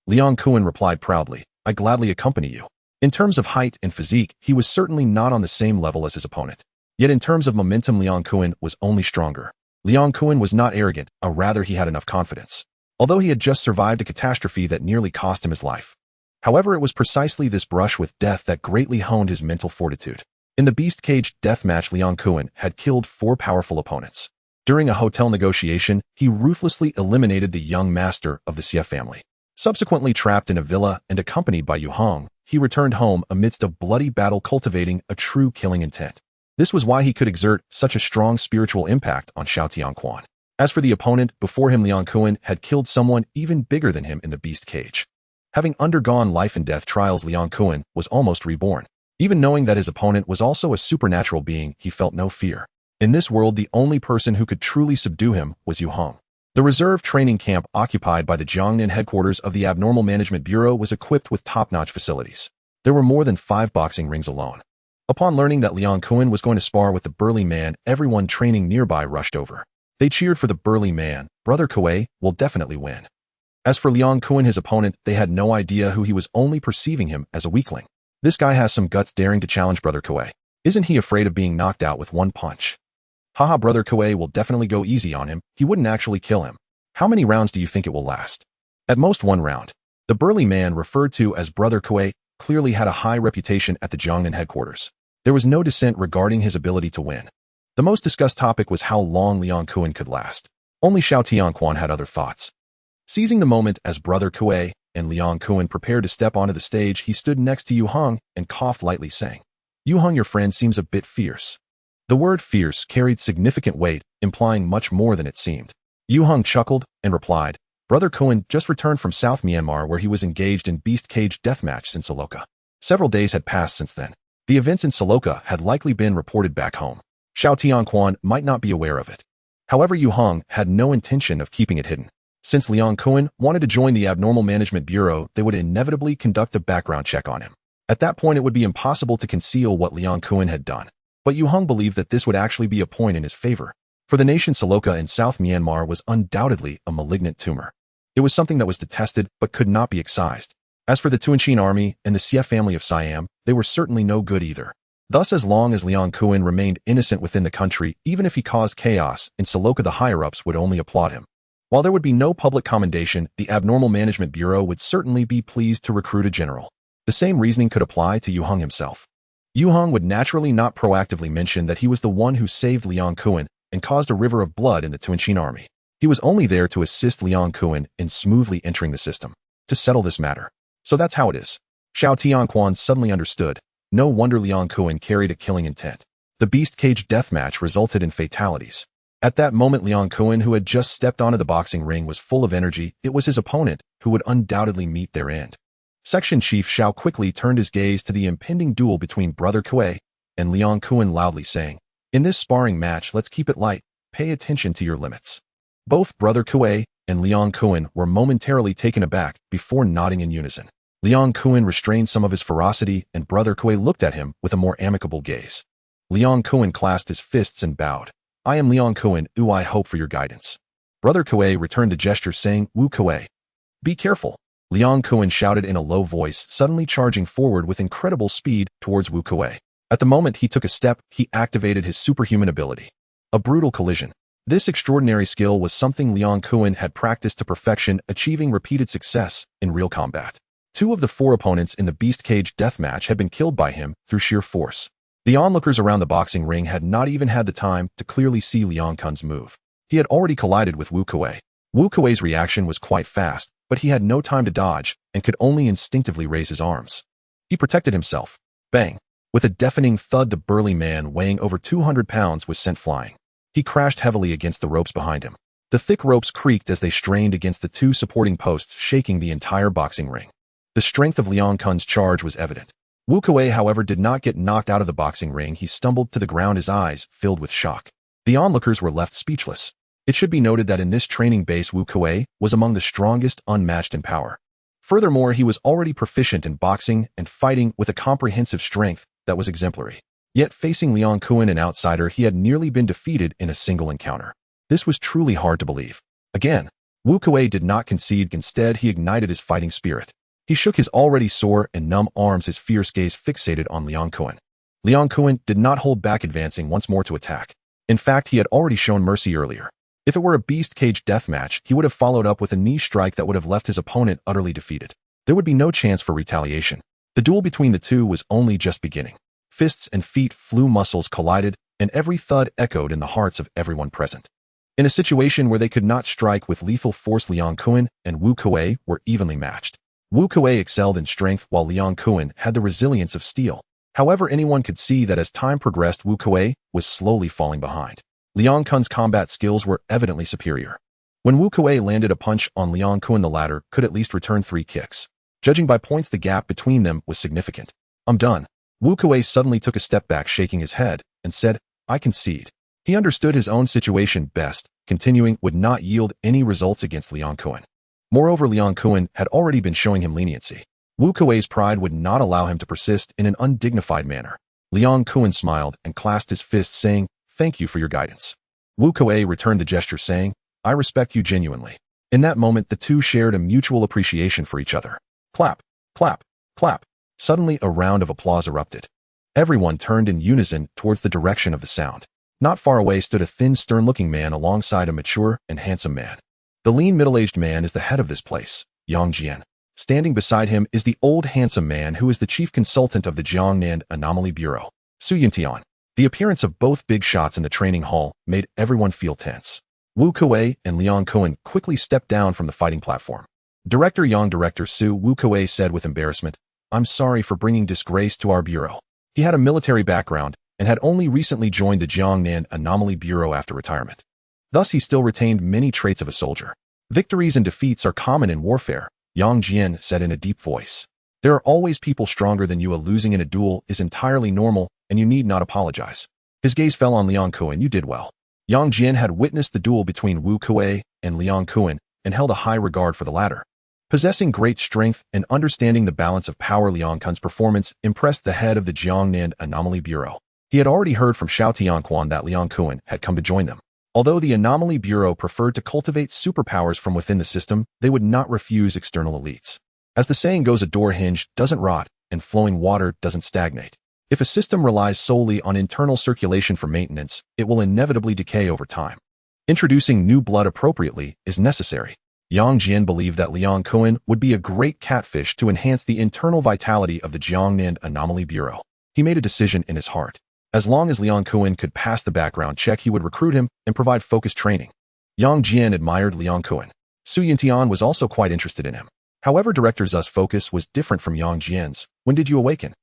Liang Kun replied proudly, "I gladly accompany you." In terms of height and physique, he was certainly not on the same level as his opponent. Yet in terms of momentum, Liang Kun was only stronger. Liang Kun was not arrogant, or rather he had enough confidence. Although he had just survived a catastrophe that nearly cost him his life. However, it was precisely this brush with death that greatly honed his mental fortitude. In the Beast Cage deathmatch, Liang Kun had killed 4 powerful opponents. During a hotel negotiation, he ruthlessly eliminated the young master of the Xie family. Subsequently trapped in a villa and accompanied by Yue Heng, he returned home amidst a bloody battle, cultivating a true killing intent. This was why he could exert such a strong spiritual impact on Xiao Tianquan. As for the opponent, before him Liang Kun had killed someone even bigger than him in the Beast Cage. Having undergone life and death trials, Liang Kun was almost reborn. Even knowing that his opponent was also a supernatural being, he felt no fear. In this world, the only person who could truly subdue him was Yue Heng. The reserve training camp occupied by the Jiangnan headquarters of the Abnormal Management Bureau was equipped with top-notch facilities. There were more than 5 boxing rings alone. Upon learning that Liang Kun was going to spar with the burly man, everyone training nearby rushed over. They cheered for the burly man. Brother Kuei will definitely win. As for Liang Kun, his opponent, they had no idea who he was, only perceiving him as a weakling. This guy has some guts, daring to challenge Brother Kuei. Isn't he afraid of being knocked out with one punch? Haha, Brother Kuei will definitely go easy on him. He wouldn't actually kill him. How many rounds do you think it will last? At most 1 round. The burly man, referred to as Brother Kuei, clearly had a high reputation at the Jiangnan headquarters. There was no dissent regarding his ability to win. The most discussed topic was how long Liang Kun could last. Only Xiao Tianquan had other thoughts. Seizing the moment as Brother Kuei and Liang Kun prepared to step onto the stage, he stood next to Yue Heng and coughed lightly, saying, "Yue Heng, your friend seems a bit fierce." The word fierce carried significant weight, implying much more than it seemed. Yue Heng chuckled and replied, "Brother Kun just returned from South Myanmar, where he was engaged in beast cage deathmatch in Saloka. Several days had passed since then. The events in Saloka had likely been reported back home. Xiao Tianquan might not be aware of it." However, Yue Heng had no intention of keeping it hidden. Since Liang Kun wanted to join the Abnormal Management Bureau, they would inevitably conduct a background check on him. At that point, it would be impossible to conceal what Liang Kun had done. But Yue Heng believed that this would actually be a point in his favor. For the nation, Saloka in South Myanmar was undoubtedly a malignant tumor. It was something that was detested but could not be excised. As for the Tuanshin army and the Xie family of Siam, they were certainly no good either. Thus, as long as Liang Kun remained innocent within the country, even if he caused chaos in Saloka, the higher-ups would only applaud him. While there would be no public commendation, the Abnormal Management Bureau would certainly be pleased to recruit a general. The same reasoning could apply to Yue Heng himself. Yue Heng would naturally not proactively mention that he was the one who saved Liang Kun and caused a river of blood in the Tuanshin army. He was only there to assist Liang Kun in smoothly entering the system, to settle this matter. So that's how it is. Xiao Tianquan suddenly understood. No wonder Liang Kun carried a killing intent. The beast cage deathmatch resulted in fatalities. At that moment, Liang Kun, who had just stepped onto the boxing ring, was full of energy. It was his opponent who would undoubtedly meet their end. Section Chief Xiao quickly turned his gaze to the impending duel between Brother Kuei and Liang Kun, loudly saying, "In this sparring match, let's keep it light. Pay attention to your limits." Both Brother Kuei and Liang Kun were momentarily taken aback before nodding in unison. Liang Kun restrained some of his ferocity, and Brother Kuei looked at him with a more amicable gaze. Liang Kun clasped his fists and bowed. "I am Liang Kun, I hope for your guidance." Brother Kuei returned the gesture, saying, "Wu Kuei, be careful." Liang Kun shouted in a low voice, suddenly charging forward with incredible speed towards Wu Kuei. At the moment he took a step, he activated his superhuman ability. A brutal collision. This extraordinary skill was something Liang Kun had practiced to perfection, achieving repeated success in real combat. 2 of the 4 opponents in the beast cage deathmatch had been killed by him through sheer force. The onlookers around the boxing ring had not even had the time to clearly see Liang Kun's move. He had already collided with Wu Kuei. Wu Kuei's reaction was quite fast, but he had no time to dodge and could only instinctively raise his arms. He protected himself. Bang! With a deafening thud, the burly man weighing over 200 pounds was sent flying. He crashed heavily against the ropes behind him. The thick ropes creaked as they strained against the 2 supporting posts, shaking the entire boxing ring. The strength of Liang Kun's charge was evident. Wu Kuei, however, did not get knocked out of the boxing ring. He stumbled to the ground, his eyes filled with shock. The onlookers were left speechless. It should be noted that in this training base, Wu Kuei was among the strongest, unmatched in power. Furthermore, he was already proficient in boxing and fighting with a comprehensive strength that was exemplary. Yet facing Liang Kun, an outsider, he had nearly been defeated in a single encounter. This was truly hard to believe. Again, Wu Kuei did not concede. Instead, he ignited his fighting spirit. He shook his already sore and numb arms, his fierce gaze fixated on Liang Kun. Liang Kun did not hold back, advancing once more to attack. In fact, he had already shown mercy earlier. If it were a beast cage deathmatch, he would have followed up with a knee strike that would have left his opponent utterly defeated. There would be no chance for retaliation. The duel between the 2 was only just beginning. Fists and feet flew, muscles collided, and every thud echoed in the hearts of everyone present. In a situation where they could not strike with lethal force, Liang Kun and Wu Kuei were evenly matched. Wu Kuei excelled in strength while Liang Kun had the resilience of steel. However, anyone could see that as time progressed, Wu Kuei was slowly falling behind. Liang Kun's combat skills were evidently superior. When Wu Kuei landed a punch on Liang Kun, the latter could at least return 3 kicks. Judging by points, the gap between them was significant. "I'm done." Wu Kuei suddenly took a step back, shaking his head, and said, "I concede." He understood his own situation best. Continuing would not yield any results against Liang Kuan. Moreover, Liang Kuan had already been showing him leniency. Wu Kuei's pride would not allow him to persist in an undignified manner. Liang Kuan smiled and clasped his fists, saying, "Thank you for your guidance." Wu Kuei returned the gesture, saying, "I respect you genuinely." In that moment, the two shared a mutual appreciation for each other. Clap, clap, clap. Suddenly, a round of applause erupted. Everyone turned in unison towards the direction of the sound. Not far away stood a thin, stern-looking man alongside a mature and handsome man. The lean, middle-aged man is the head of this place, Yang Jian. Standing beside him is the old, handsome man who is the chief consultant of the Jiangnan Anomaly Bureau, Su Yuntian. The appearance of both big shots in the training hall made everyone feel tense. Wu Kuei and Liang Kuan quickly stepped down from the fighting platform. Director Yang, Director Su, Wu Kuei said with embarrassment, "I'm sorry for bringing disgrace to our bureau." He had a military background and had only recently joined the Jiangnan Anomaly Bureau after retirement. Thus, he still retained many traits of a soldier. Victories and defeats are common in warfare, Yang Jian said in a deep voice. There are always people stronger than you. Losing in a duel is entirely normal, and you need not apologize. His gaze fell on Liang Kuan. You did well. Yang Jian had witnessed the duel between Wu Kuei and Liang Kuan and held a high regard for the latter. Possessing great strength and understanding the balance of power, Liang Kuan's performance impressed the head of the Jiangnan Anomaly Bureau. He had already heard from Xiao Tianquan that Liang Kuan had come to join them. Although the Anomaly Bureau preferred to cultivate superpowers from within the system, they would not refuse external elites. As the saying goes, a door hinge doesn't rot, and flowing water doesn't stagnate. If a system relies solely on internal circulation for maintenance, it will inevitably decay over time. Introducing new blood appropriately is necessary. Yang Jian believed that Liang Kuan would be a great catfish to enhance the internal vitality of the Jiangnan Anomaly Bureau. He made a decision in his heart. As long as Liang Kuan could pass the background check, he would recruit him and provide focused training. Yang Jian admired Liang Kuan. Su Yuntian was also quite interested in him. However, Director Zu's focus was different from Yang Jian's. When did you awaken?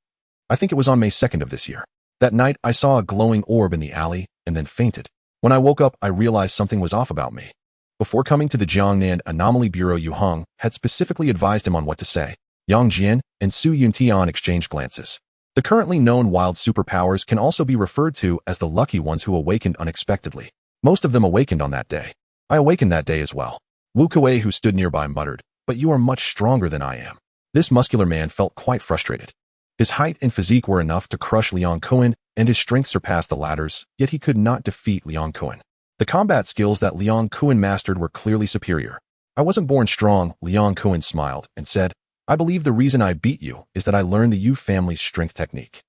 I think it was on May 2nd of this year. That night, I saw a glowing orb in the alley and then fainted. When I woke up, I realized something was off about me. Before coming to the Jiangnan Anomaly Bureau, Yue Heng had specifically advised him on what to say. Yang Jian and Su Yuntian exchanged glances. The currently known wild superpowers can also be referred to as the lucky ones who awakened unexpectedly. Most of them awakened on that day. I awakened that day as well. Wu Kuei, who stood nearby, muttered, "But you are much stronger than I am." This muscular man felt quite frustrated. His height and physique were enough to crush Liang Kuan, and his strength surpassed the latter's, yet he could not defeat Liang Kuan. The combat skills that Liang Kuan mastered were clearly superior. "I wasn't born strong," Liang Kuan smiled and said, "I believe the reason I beat you is that I learned the Yue family's strength technique."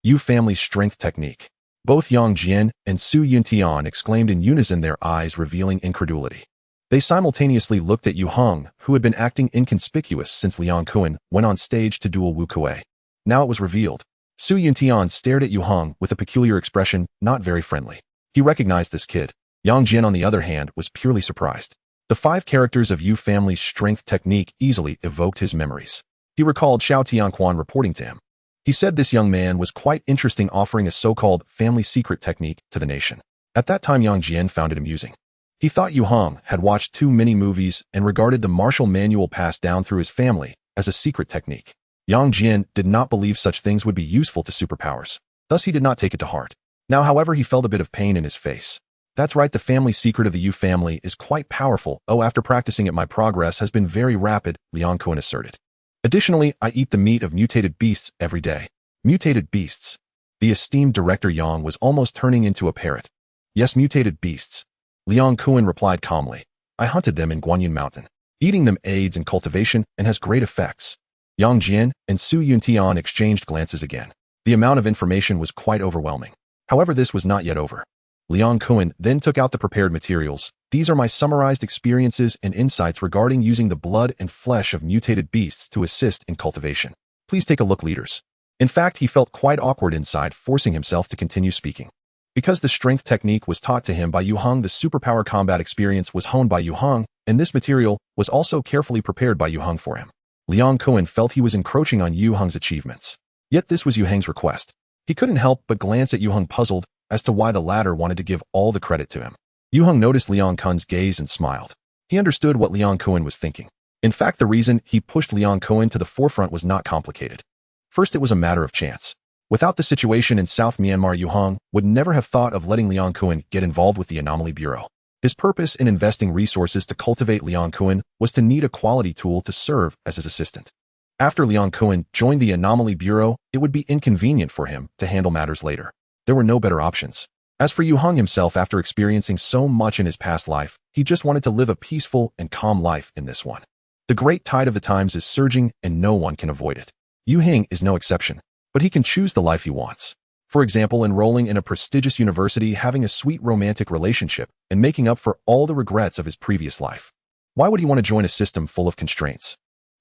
Yue family's strength technique. Both Yang Jian and Su Yuntian exclaimed in unison, their eyes revealing incredulity. They simultaneously looked at Yue Heng, who had been acting inconspicuous since Liang Kuan went on stage to duel Wu Kuei. Now it was revealed. Su Yuntian stared at Yue Heng with a peculiar expression, not very friendly. He recognized this kid. Yang Jian, on the other hand, was purely surprised. The 5 characters of Yue family's strength technique easily evoked his memories. He recalled Xiao Tianquan reporting to him. He said this young man was quite interesting, offering a so-called family secret technique to the nation. At that time, Yang Jian found it amusing. He thought Yue Heng had watched too many movies and regarded the martial manual passed down through his family as a secret technique. Yang Jian did not believe such things would be useful to superpowers. Thus, he did not take it to heart. Now, however, he felt a bit of pain in his face. That's right, the family secret of the Yue family is quite powerful. Oh, after practicing it, my progress has been very rapid, Liang Kuan asserted. Additionally, I eat the meat of mutated beasts every day. Mutated beasts. The esteemed Director Yang was almost turning into a parrot. Yes, mutated beasts. Liang Kuan replied calmly. I hunted them in Guanyin Mountain. Eating them aids in cultivation and has great effects. Yang Jian and Su Yuntian exchanged glances again. The amount of information was quite overwhelming. However, this was not yet over. Liang Kuan then took out the prepared materials. These are my summarized experiences and insights regarding using the blood and flesh of mutated beasts to assist in cultivation. Please take a look, leaders. In fact, he felt quite awkward inside, forcing himself to continue speaking. Because the strength technique was taught to him by Yue Heng, the superpower combat experience was honed by Yue Heng, and this material was also carefully prepared by Yue Heng for him. Liang Kuan felt he was encroaching on Yue Heng's achievements. Yet this was Yue Heng's request. He couldn't help but glance at Yue Heng, puzzled as to why the latter wanted to give all the credit to him. Yue Heng noticed Liang Kuan's gaze and smiled. He understood what Liang Kuan was thinking. In fact, the reason he pushed Liang Kuan to the forefront was not complicated. First, it was a matter of chance. Without the situation in South Myanmar, Yue Heng would never have thought of letting Liang Kun get involved with the Anomaly Bureau. His purpose in investing resources to cultivate Liang Kun was to need a quality tool to serve as his assistant. After Liang Kun joined the Anomaly Bureau, it would be inconvenient for him to handle matters later. There were no better options. As for Yue Heng himself, after experiencing so much in his past life, he just wanted to live a peaceful and calm life in this one. The great tide of the times is surging and no one can avoid it. Yue Heng is no exception, but he can choose the life he wants. For example, enrolling in a prestigious university, having a sweet romantic relationship, and making up for all the regrets of his previous life. Why would he want to join a system full of constraints?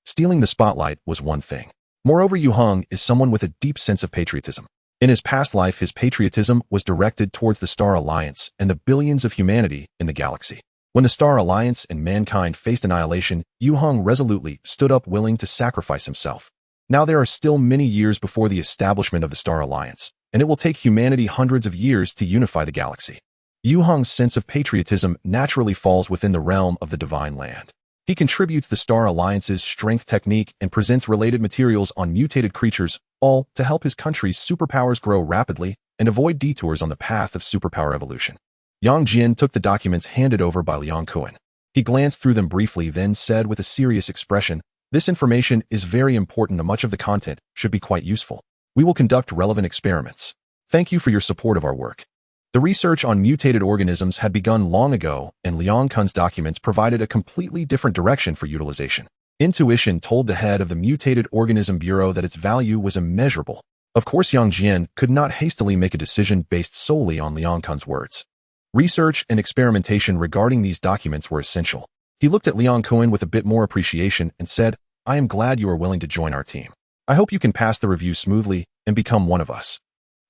Stealing the spotlight was one thing. Moreover, Yue Heng is someone with a deep sense of patriotism. In his past life, his patriotism was directed towards the Star Alliance and the billions of humanity in the galaxy. When the Star Alliance and mankind faced annihilation, Yue Heng resolutely stood up, willing to sacrifice himself. Now there are still many years before the establishment of the Star Alliance, and it will take humanity hundreds of years to unify the galaxy. Yue Heng's sense of patriotism naturally falls within the realm of the Divine Land. He contributes the Star Alliance's strength technique and presents related materials on mutated creatures, all to help his country's superpowers grow rapidly and avoid detours on the path of superpower evolution. Yang Jian took the documents handed over by Liang Kun. He glanced through them briefly, then said with a serious expression, "This information is very important and much of the content should be quite useful. We will conduct relevant experiments. Thank you for your support of our work." The research on mutated organisms had begun long ago, and Liang Kun's documents provided a completely different direction for utilization. Intuition told the head of the Mutated Organism Bureau that its value was immeasurable. Of course, Yang Jian could not hastily make a decision based solely on Liang Kun's words. Research and experimentation regarding these documents were essential. He looked at Liang Kun with a bit more appreciation and said, "I am glad you are willing to join our team. I hope you can pass the review smoothly and become one of us."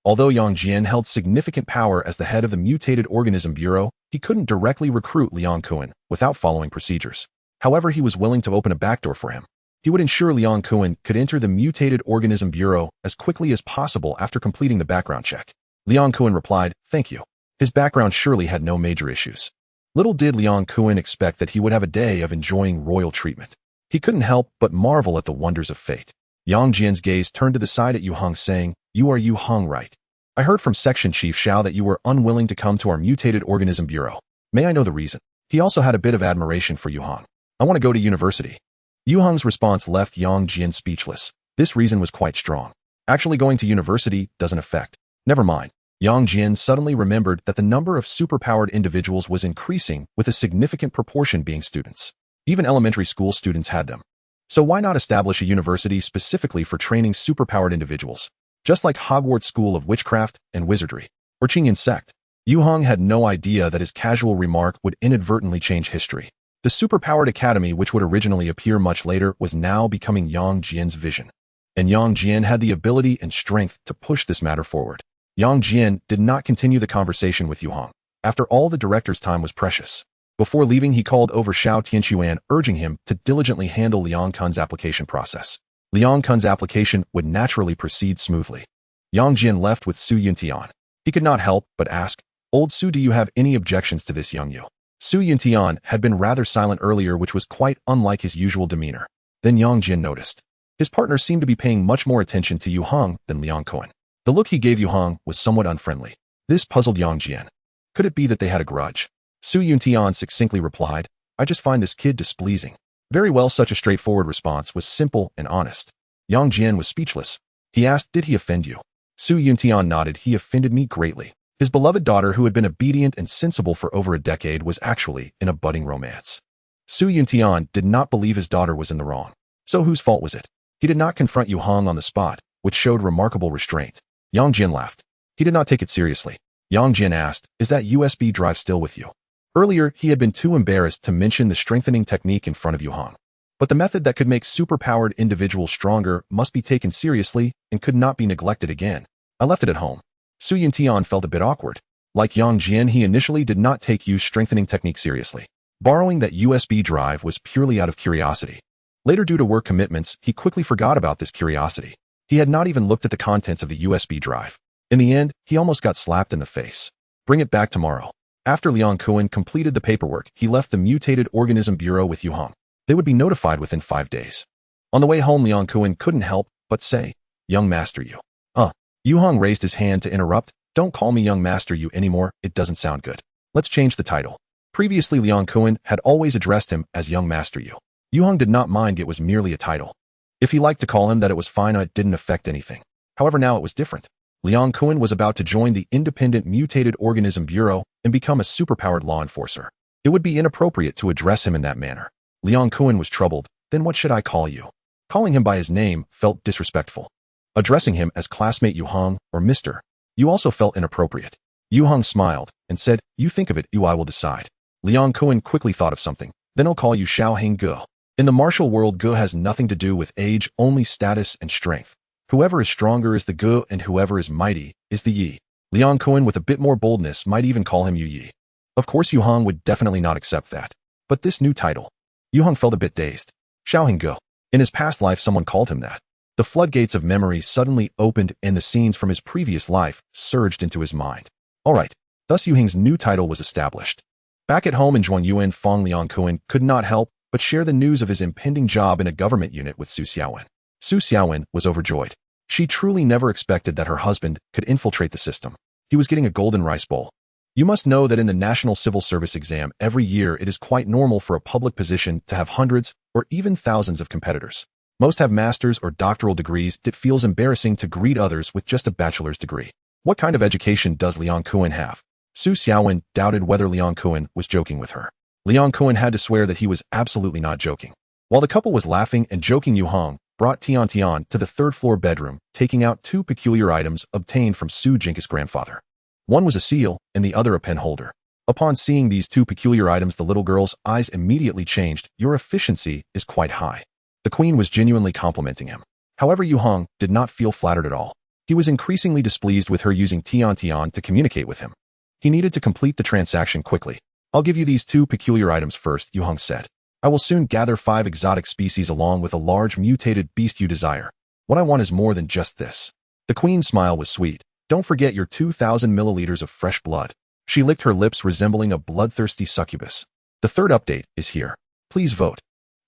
Although Yang Jian held significant power as the head of the Mutated Organism Bureau, he couldn't directly recruit Liang Kun without following procedures. However, he was willing to open a backdoor for him. He would ensure Liang Kun could enter the Mutated Organism Bureau as quickly as possible after completing the background check. Liang Kun replied, "Thank you." His background surely had no major issues. Little did Liang Kun expect that he would have a day of enjoying royal treatment. He couldn't help but marvel at the wonders of fate. Yang Jian's gaze turned to the side at Yue Heng, saying, "You are Yue Heng, right? I heard from Section Chief Xiao that you were unwilling to come to our Mutated Organism Bureau. May I know the reason?" He also had a bit of admiration for Yue Heng. "I want to go to university." Yue Heng's response left Yang Jian speechless. This reason was quite strong. Actually, going to university doesn't affect. Never mind. Yang Jian suddenly remembered that the number of superpowered individuals was increasing, with a significant proportion being students. Even elementary school students had them. So why not establish a university specifically for training superpowered individuals? Just like Hogwarts School of Witchcraft and Wizardry, or Qingyan Sect. Yue Heng had no idea that his casual remark would inadvertently change history. The superpowered academy, which would originally appear much later, was now becoming Yang Jian's vision. And Yang Jian had the ability and strength to push this matter forward. Yang Jian did not continue the conversation with Yue Heng. After all, the director's time was precious. Before leaving, he called over Xiao Tianquan, urging him to diligently handle Liang Kun's application process. Liang Kun's application would naturally proceed smoothly. Yang Jian left with Su Yuntian. He could not help but ask, "Old Su, do you have any objections to this young Yu?" Su Yuntian had been rather silent earlier, which was quite unlike his usual demeanor. Then Yang Jian noticed. His partner seemed to be paying much more attention to Yue Heng than Liang Kun. The look he gave Yue Heng was somewhat unfriendly. This puzzled Yang Jian. Could it be that they had a grudge? Su Yuntian succinctly replied, "I just find this kid displeasing." Very well, such a straightforward response was simple and honest. Yang Jian was speechless. He asked, "Did he offend you?" Su Yuntian nodded. "He offended me greatly." His beloved daughter, who had been obedient and sensible for over a decade, was actually in a budding romance. Su Yuntian did not believe his daughter was in the wrong. So whose fault was it? He did not confront Yue Heng on the spot, which showed remarkable restraint. Yang Jian laughed. He did not take it seriously. Yang Jian asked, "Is that USB drive still with you?" Earlier, he had been too embarrassed to mention the strengthening technique in front of Yue Heng. But the method that could make superpowered individuals stronger must be taken seriously and could not be neglected again. "I left it at home." Su Yuntian felt a bit awkward. Like Yang Jian, he initially did not take Yu's strengthening technique seriously. Borrowing that USB drive was purely out of curiosity. Later, due to work commitments, he quickly forgot about this curiosity. He had not even looked at the contents of the USB drive. In the end, he almost got slapped in the face. "Bring it back tomorrow." After Liang Kun completed the paperwork, he left the Mutated Organism Bureau with Yue Heng. They would be notified within 5 days. On the way home, Liang Kun couldn't help but say, "Young Master Yu. Yue Heng raised his hand to interrupt. Don't call me young master Yue anymore, it doesn't sound good. Let's change the title. Previously Liang Kuan had always addressed him as young master Yue. Yue Heng did not mind it was merely a title. If he liked to call him that it was fine, it didn't affect anything. However, now it was different. Liang Kuan was about to join the Independent Mutated Organism Bureau and become a superpowered law enforcer. It would be inappropriate to address him in that manner. Liang Kuan was troubled. Then what should I call you? Calling him by his name felt disrespectful. Addressing him as classmate Yue Heng or Mr. Yue also felt inappropriate. Yue Heng smiled and said, you think of it, Yue, I will decide. Liang Kuan quickly thought of something. Then I'll call you Xiao Heng Ge. In the martial world, Ge has nothing to do with age, only status and strength. Whoever is stronger is the Ge and whoever is mighty is the Yi. Liang Kuan with a bit more boldness might even call him Yu Yi. Of course Yue Heng would definitely not accept that. But this new title. Yue Heng felt a bit dazed. Xiao Heng Ge. In his past life someone called him that. The floodgates of memory suddenly opened and the scenes from his previous life surged into his mind. Alright, thus Yue Heng's new title was established. Back at home in Zhuangyuan, Fong Liang Kuan could not help but share the news of his impending job in a government unit with Su Xiaowen. Su Xiaowen was overjoyed. She truly never expected that her husband could infiltrate the system. He was getting a golden rice bowl. You must know that in the National Civil Service exam every year it is quite normal for a public position to have hundreds or even thousands of competitors. Most have master's or doctoral degrees. It feels embarrassing to greet others with just a bachelor's degree. What kind of education does Liang Kuan have? Su Xiaowen doubted whether Liang Kuan was joking with her. Liang Kuan had to swear that he was absolutely not joking. While the couple was laughing and joking, Yue Heng brought Tian Tian to the third-floor bedroom, taking out two peculiar items obtained from Su Jinka's grandfather. One was a seal, and the other a pen holder. Upon seeing these two peculiar items, the little girl's eyes immediately changed. Your efficiency is quite high. The queen was genuinely complimenting him. However, Yue Heng did not feel flattered at all. He was increasingly displeased with her using Tian Tian to communicate with him. He needed to complete the transaction quickly. I'll give you these two peculiar items first, Yue Heng said. I will soon gather 5 exotic species along with a large mutated beast you desire. What I want is more than just this. The queen's smile was sweet. Don't forget your 2,000 milliliters of fresh blood. She licked her lips, resembling a bloodthirsty succubus. The third update is here. Please vote.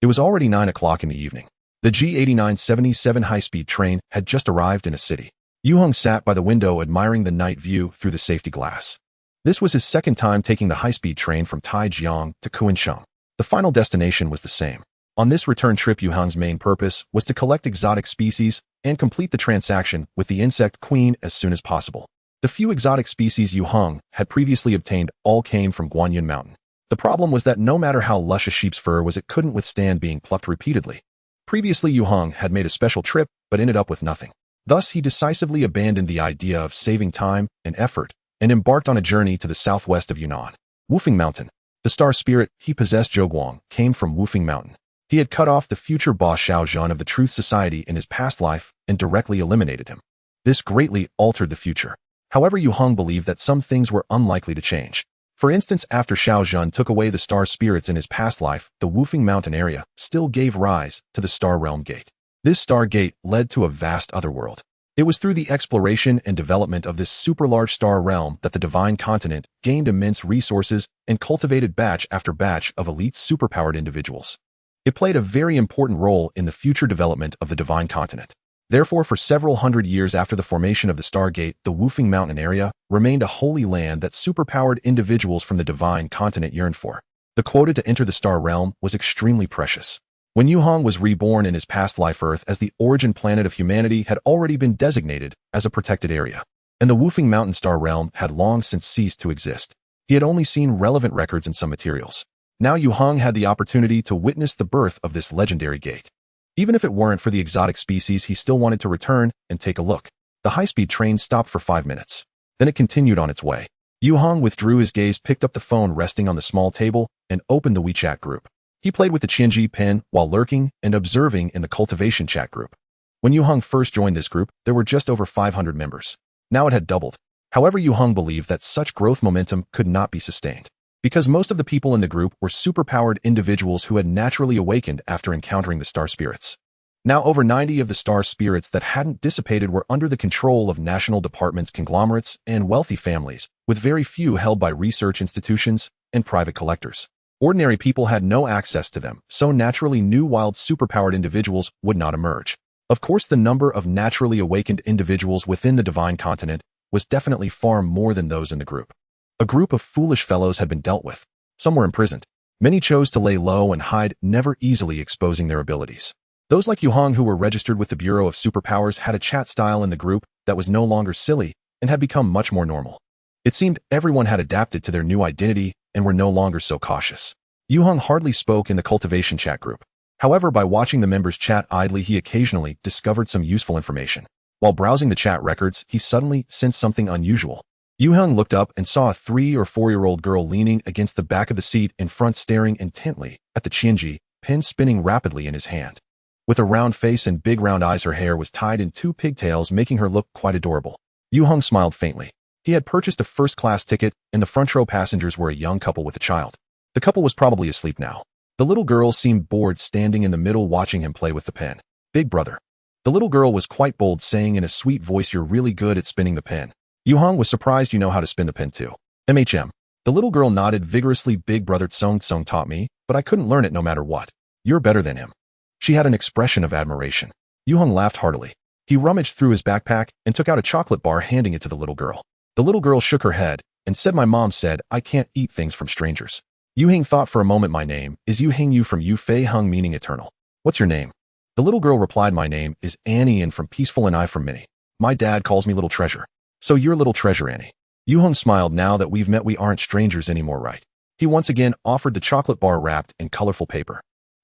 It was already 9 o'clock in the evening. The G8977 high-speed train had just arrived in a city. Yue Heng sat by the window admiring the night view through the safety glass. This was his second time taking the high-speed train from Taijiang to Kunshan. The final destination was the same. On this return trip, Yue Heng's main purpose was to collect exotic species and complete the transaction with the insect queen as soon as possible. The few exotic species Yue Heng had previously obtained all came from Guanyin Mountain. The problem was that no matter how lush a sheep's fur was, it couldn't withstand being plucked repeatedly. Previously, Yue Heng had made a special trip but ended up with nothing. Thus, he decisively abandoned the idea of saving time and effort and embarked on a journey to the southwest of Yunnan. Wufeng Mountain. The star spirit he possessed, Zhouguang, came from Wufeng Mountain. He had cut off the future boss Xiao Zhan of the Truth Society in his past life and directly eliminated him. This greatly altered the future. However, Yue Heng believed that some things were unlikely to change. For instance, after Xiao Zhan took away the star spirits in his past life, the Wufeng Mountain area still gave rise to the Star Realm Gate. This Star Gate led to a vast otherworld. It was through the exploration and development of this super-large star realm that the Divine Continent gained immense resources and cultivated batch after batch of elite superpowered individuals. It played a very important role in the future development of the Divine Continent. Therefore, for several hundred years after the formation of the Stargate, the Wufeng Mountain area remained a holy land that superpowered individuals from the Divine Continent yearned for. The quota to enter the Star Realm was extremely precious. When Yue Heng was reborn in his past life, Earth as the origin planet of humanity had already been designated as a protected area, and the Wufeng Mountain Star Realm had long since ceased to exist. He had only seen relevant records in some materials. Now Yue Heng had the opportunity to witness the birth of this legendary gate. Even if it weren't for the exotic species, he still wanted to return and take a look. The high-speed train stopped for 5 minutes. Then it continued on its way. Yue Heng withdrew his gaze, picked up the phone resting on the small table, and opened the WeChat group. He played with the Qianji pen while lurking and observing in the cultivation chat group. When Yue Heng first joined this group, there were just over 500 members. Now it had doubled. However, Yue Heng believed that such growth momentum could not be sustained, because most of the people in the group were superpowered individuals who had naturally awakened after encountering the star spirits. Now over 90 of the star spirits that hadn't dissipated were under the control of national departments, conglomerates, and wealthy families, with very few held by research institutions and private collectors. Ordinary people had no access to them, so naturally new wild superpowered individuals would not emerge. Of course, the number of naturally awakened individuals within the divine continent was definitely far more than those in the group. A group of foolish fellows had been dealt with. Some were imprisoned. Many chose to lay low and hide, never easily exposing their abilities. Those like Yue Heng who were registered with the Bureau of Superpowers had a chat style in the group that was no longer silly and had become much more normal. It seemed everyone had adapted to their new identity and were no longer so cautious. Yue Heng hardly spoke in the cultivation chat group. However, by watching the members chat idly, he occasionally discovered some useful information. While browsing the chat records, he suddenly sensed something unusual. Yue Heng looked up and saw a 3 or 4-year-old girl leaning against the back of the seat in front, staring intently at the Qianji pen spinning rapidly in his hand. With a round face and big round eyes, her hair was tied in 2 pigtails, making her look quite adorable. Yue Heng smiled faintly. He had purchased a first-class ticket, and the front row passengers were a young couple with a child. The couple was probably asleep now. The little girl seemed bored, standing in the middle watching him play with the pen. "Big brother." The little girl was quite bold, saying in a sweet voice, "You're really good at spinning the pen." Yue Heng was surprised. "You know how to spin the pen too." "MHM." The little girl nodded vigorously. "Big brother Tsung taught me, but I couldn't learn it no matter what." "You're better than him." She had an expression of admiration. Yue Heng laughed heartily. He rummaged through his backpack and took out a chocolate bar, handing it to the little girl. The little girl shook her head and said, "My mom said I can't eat things from strangers." Yue Heng thought for a moment. "My name is Yue Heng, you from Yu Fei Hung, meaning eternal. What's your name?" The little girl replied, "My name is Annie, and from peaceful, and I from Minnie. My dad calls me Little Treasure." "So you're Little Treasure, Annie." Yue Heng smiled. "Now that we've met, we aren't strangers anymore, right?" He once again offered the chocolate bar wrapped in colorful paper.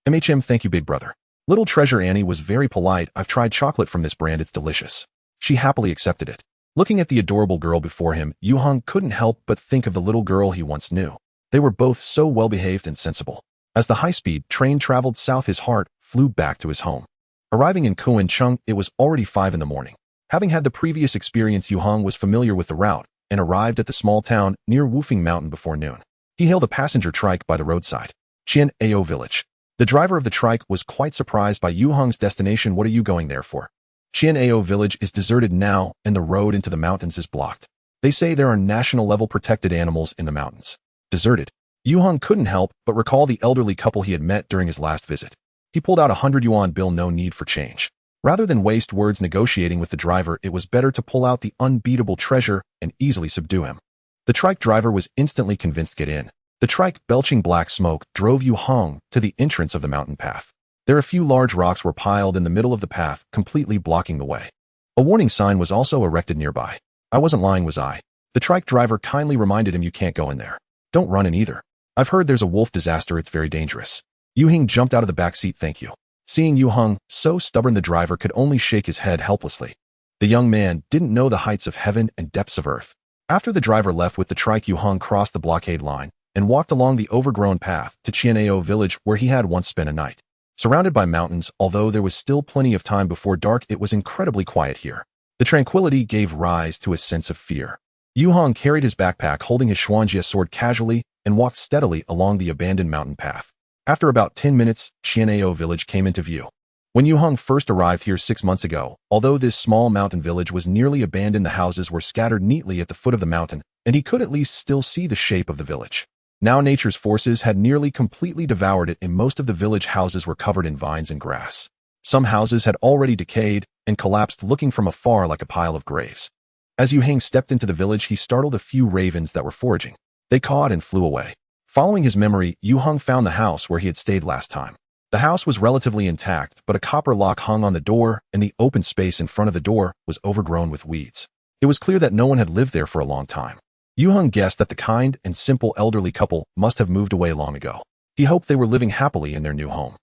"MHM, thank you, big brother." Little Treasure Annie was very polite. "I've tried chocolate from this brand, it's delicious." She happily accepted it. Looking at the adorable girl before him, Yue Heng couldn't help but think of the little girl he once knew. They were both so well-behaved and sensible. As the high-speed train traveled south, his heart flew back to his home. Arriving in Kuancheng, it was already 5 in the morning. Having had the previous experience, Yue Heng was familiar with the route and arrived at the small town near Wufeng Mountain before noon. He hailed a passenger trike by the roadside. Qian Ao Village. The driver of the trike was quite surprised by Yue Heng's destination. "What are you going there for?" "Qian Ao Village is deserted now, and the road into the mountains is blocked. They say there are national-level protected animals in the mountains." Deserted? Yue Heng couldn't help but recall the elderly couple he had met during his last visit. He pulled out a 100 yuan bill. No need for change. Rather than waste words negotiating with the driver, it was better to pull out the unbeatable treasure and easily subdue him. The trike driver was instantly convinced. "Get in." The trike, belching black smoke, drove Yue Heng to the entrance of the mountain path. There a few large rocks were piled in the middle of the path, completely blocking the way. A warning sign was also erected nearby. "I wasn't lying, was I?" The trike driver kindly reminded him. "You can't go in there. Don't run in either. I've heard there's a wolf disaster. It's very dangerous." Yue Heng jumped out of the back seat. "Thank you." Seeing Yue Heng so stubborn, the driver could only shake his head helplessly. The young man didn't know the heights of heaven and depths of earth. After the driver left with the trike, Yue Heng crossed the blockade line and walked along the overgrown path to Qianao Village, where he had once spent a night. Surrounded by mountains, although there was still plenty of time before dark, it was incredibly quiet here. The tranquility gave rise to a sense of fear. Yue Heng carried his backpack, holding his Xuanjie sword casually, and walked steadily along the abandoned mountain path. After about 10 minutes, Qianao Village came into view. When Yue Heng first arrived here 6 months ago, although this small mountain village was nearly abandoned, the houses were scattered neatly at the foot of the mountain, and he could at least still see the shape of the village. Now nature's forces had nearly completely devoured it, and most of the village houses were covered in vines and grass. Some houses had already decayed and collapsed, looking from afar like a pile of graves. As Yue Heng stepped into the village, he startled a few ravens that were foraging. They cawed and flew away. Following his memory, Yue Heng found the house where he had stayed last time. The house was relatively intact, but a copper lock hung on the door, and the open space in front of the door was overgrown with weeds. It was clear that no one had lived there for a long time. Yue Heng guessed that the kind and simple elderly couple must have moved away long ago. He hoped they were living happily in their new home.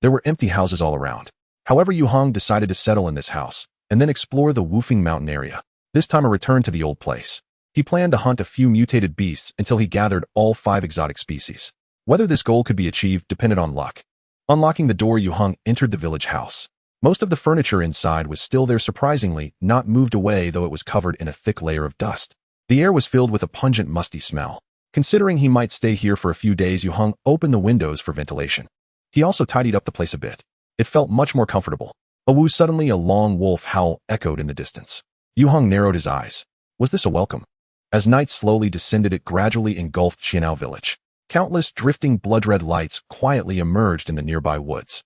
There were empty houses all around. However, Yue Heng decided to settle in this house and then explore the Wufeng mountain area. This time a return to the old place. He planned to hunt a few mutated beasts until he gathered all 5 exotic species. Whether this goal could be achieved depended on luck. Unlocking the door, Yue Heng entered the village house. Most of the furniture inside was still there, surprisingly not moved away, though it was covered in a thick layer of dust. The air was filled with a pungent, musty smell. Considering he might stay here for a few days, Yue Heng opened the windows for ventilation. He also tidied up the place a bit. It felt much more comfortable. Suddenly a long wolf howl echoed in the distance. Yue Heng narrowed his eyes. Was this a welcome? As night slowly descended, it gradually engulfed Qianao Village. Countless drifting blood-red lights quietly emerged in the nearby woods.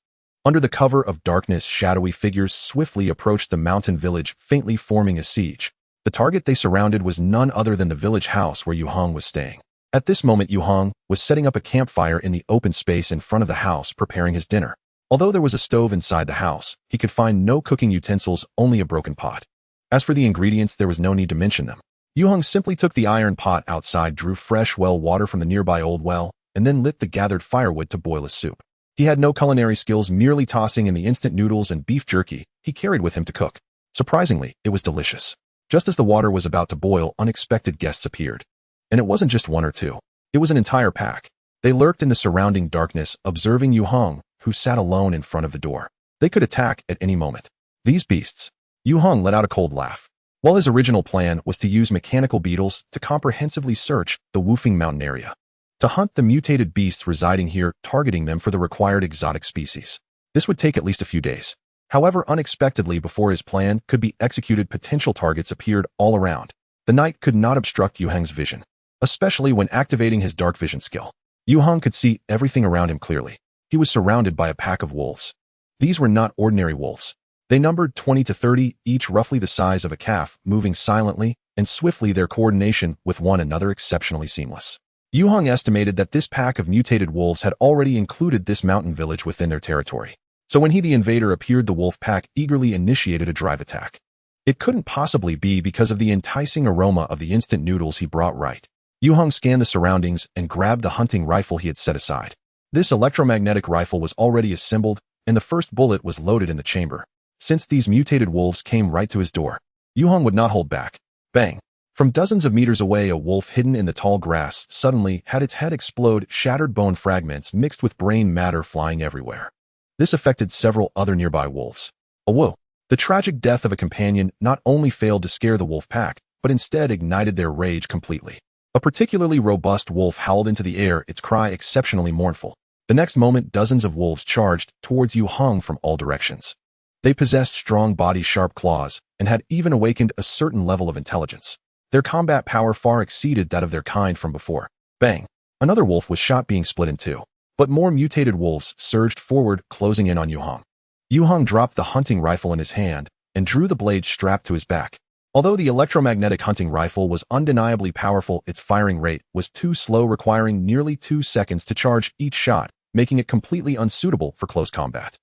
Under the cover of darkness, shadowy figures swiftly approached the mountain village, faintly forming a siege. The target they surrounded was none other than the village house where Yue Heng was staying. At this moment, Yue Heng was setting up a campfire in the open space in front of the house, preparing his dinner. Although there was a stove inside the house, he could find no cooking utensils, only a broken pot. As for the ingredients, there was no need to mention them. Yue Heng simply took the iron pot outside, drew fresh well water from the nearby old well, and then lit the gathered firewood to boil a soup. He had no culinary skills, merely tossing in the instant noodles and beef jerky he carried with him to cook. Surprisingly, it was delicious. Just as the water was about to boil, unexpected guests appeared. And it wasn't just one or two. It was an entire pack. They lurked in the surrounding darkness, observing Yue Heng, who sat alone in front of the door. They could attack at any moment. These beasts. Yue Heng let out a cold laugh. While his original plan was to use mechanical beetles to comprehensively search the Wufeng mountain area, to hunt the mutated beasts residing here, targeting them for the required exotic species. This would take at least a few days. However, unexpectedly, before his plan could be executed, potential targets appeared all around. The night could not obstruct Yue Heng's vision, especially when activating his dark vision skill. Yue Heng could see everything around him clearly. He was surrounded by a pack of wolves. These were not ordinary wolves. They numbered 20 to 30, each roughly the size of a calf, moving silently and swiftly, their coordination with one another exceptionally seamless. Yue Heng estimated that this pack of mutated wolves had already included this mountain village within their territory. So when the invader appeared, the wolf pack eagerly initiated a drive attack. It couldn't possibly be because of the enticing aroma of the instant noodles he brought. Right. Yue Heng scanned the surroundings and grabbed the hunting rifle he had set aside. This electromagnetic rifle was already assembled, and the first bullet was loaded in the chamber. Since these mutated wolves came right to his door, Yue Heng would not hold back. Bang! From dozens of meters away, a wolf hidden in the tall grass suddenly had its head explode, shattered bone fragments mixed with brain matter flying everywhere. This affected several other nearby wolves. Whoa! The tragic death of a companion not only failed to scare the wolf pack, but instead ignited their rage completely. A particularly robust wolf howled into the air, its cry exceptionally mournful. The next moment, dozens of wolves charged towards Yue Heng from all directions. They possessed strong bodies, sharp claws, and had even awakened a certain level of intelligence. Their combat power far exceeded that of their kind from before. Bang! Another wolf was shot, being split in two. But more mutated wolves surged forward, closing in on Yue Heng. Yue Heng dropped the hunting rifle in his hand and drew the blade strapped to his back. Although the electromagnetic hunting rifle was undeniably powerful, its firing rate was too slow, requiring nearly 2 seconds to charge each shot, making it completely unsuitable for close combat.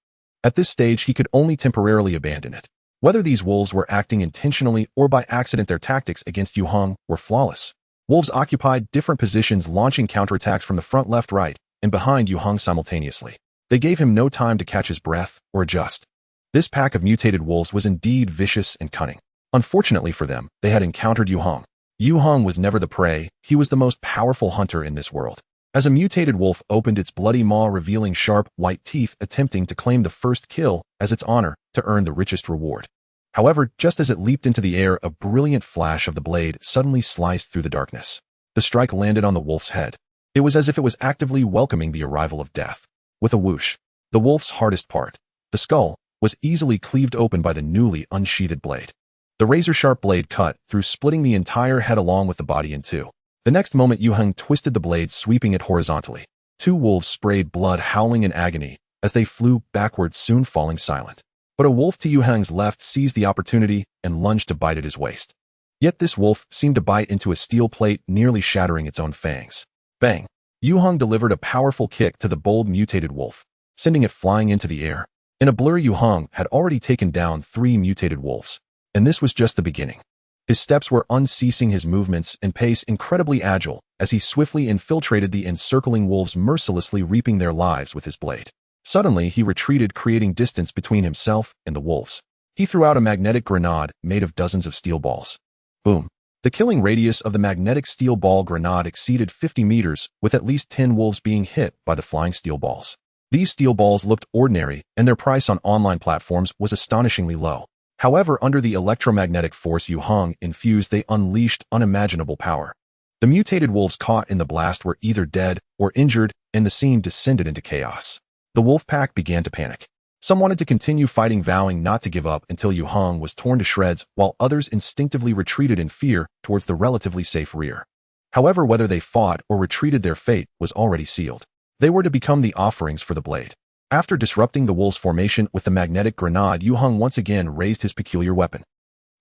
At this stage, he could only temporarily abandon it. Whether these wolves were acting intentionally or by accident, their tactics against Yue Heng were flawless. Wolves occupied different positions, launching counterattacks from the front, left, right, and behind Yue Heng simultaneously. They gave him no time to catch his breath or adjust. This pack of mutated wolves was indeed vicious and cunning. Unfortunately for them, they had encountered Yue Heng. Yue Heng was never the prey, he was the most powerful hunter in this world. As a mutated wolf opened its bloody maw, revealing sharp, white teeth, attempting to claim the first kill as its honor to earn the richest reward. However, just as it leaped into the air, a brilliant flash of the blade suddenly sliced through the darkness. The strike landed on the wolf's head. It was as if it was actively welcoming the arrival of death. With a whoosh, the wolf's hardest part, the skull, was easily cleaved open by the newly unsheathed blade. The razor-sharp blade cut through, splitting the entire head along with the body in two. The next moment, Yue Heng twisted the blade, sweeping it horizontally. Two wolves sprayed blood, howling in agony as they flew backwards, soon falling silent. But a wolf to Yue Heng's left seized the opportunity and lunged to bite at his waist. Yet this wolf seemed to bite into a steel plate, nearly shattering its own fangs. Bang! Yue Heng delivered a powerful kick to the bold mutated wolf, sending it flying into the air. In a blur, Yue Heng had already taken down 3 mutated wolves. And this was just the beginning. His steps were unceasing, his movements and pace incredibly agile, as he swiftly infiltrated the encircling wolves, mercilessly reaping their lives with his blade. Suddenly, he retreated, creating distance between himself and the wolves. He threw out a magnetic grenade made of dozens of steel balls. Boom! The killing radius of the magnetic steel ball grenade exceeded 50 meters, with at least 10 wolves being hit by the flying steel balls. These steel balls looked ordinary, and their price on online platforms was astonishingly low. However, under the electromagnetic force Yue Heng infused, they unleashed unimaginable power. The mutated wolves caught in the blast were either dead or injured, and the scene descended into chaos. The wolf pack began to panic. Some wanted to continue fighting, vowing not to give up until Yue Heng was torn to shreds, while others instinctively retreated in fear towards the relatively safe rear. However, whether they fought or retreated, their fate was already sealed. They were to become the offerings for the blade. After disrupting the wolves' formation with the magnetic grenade, Yue Heng once again raised his peculiar weapon.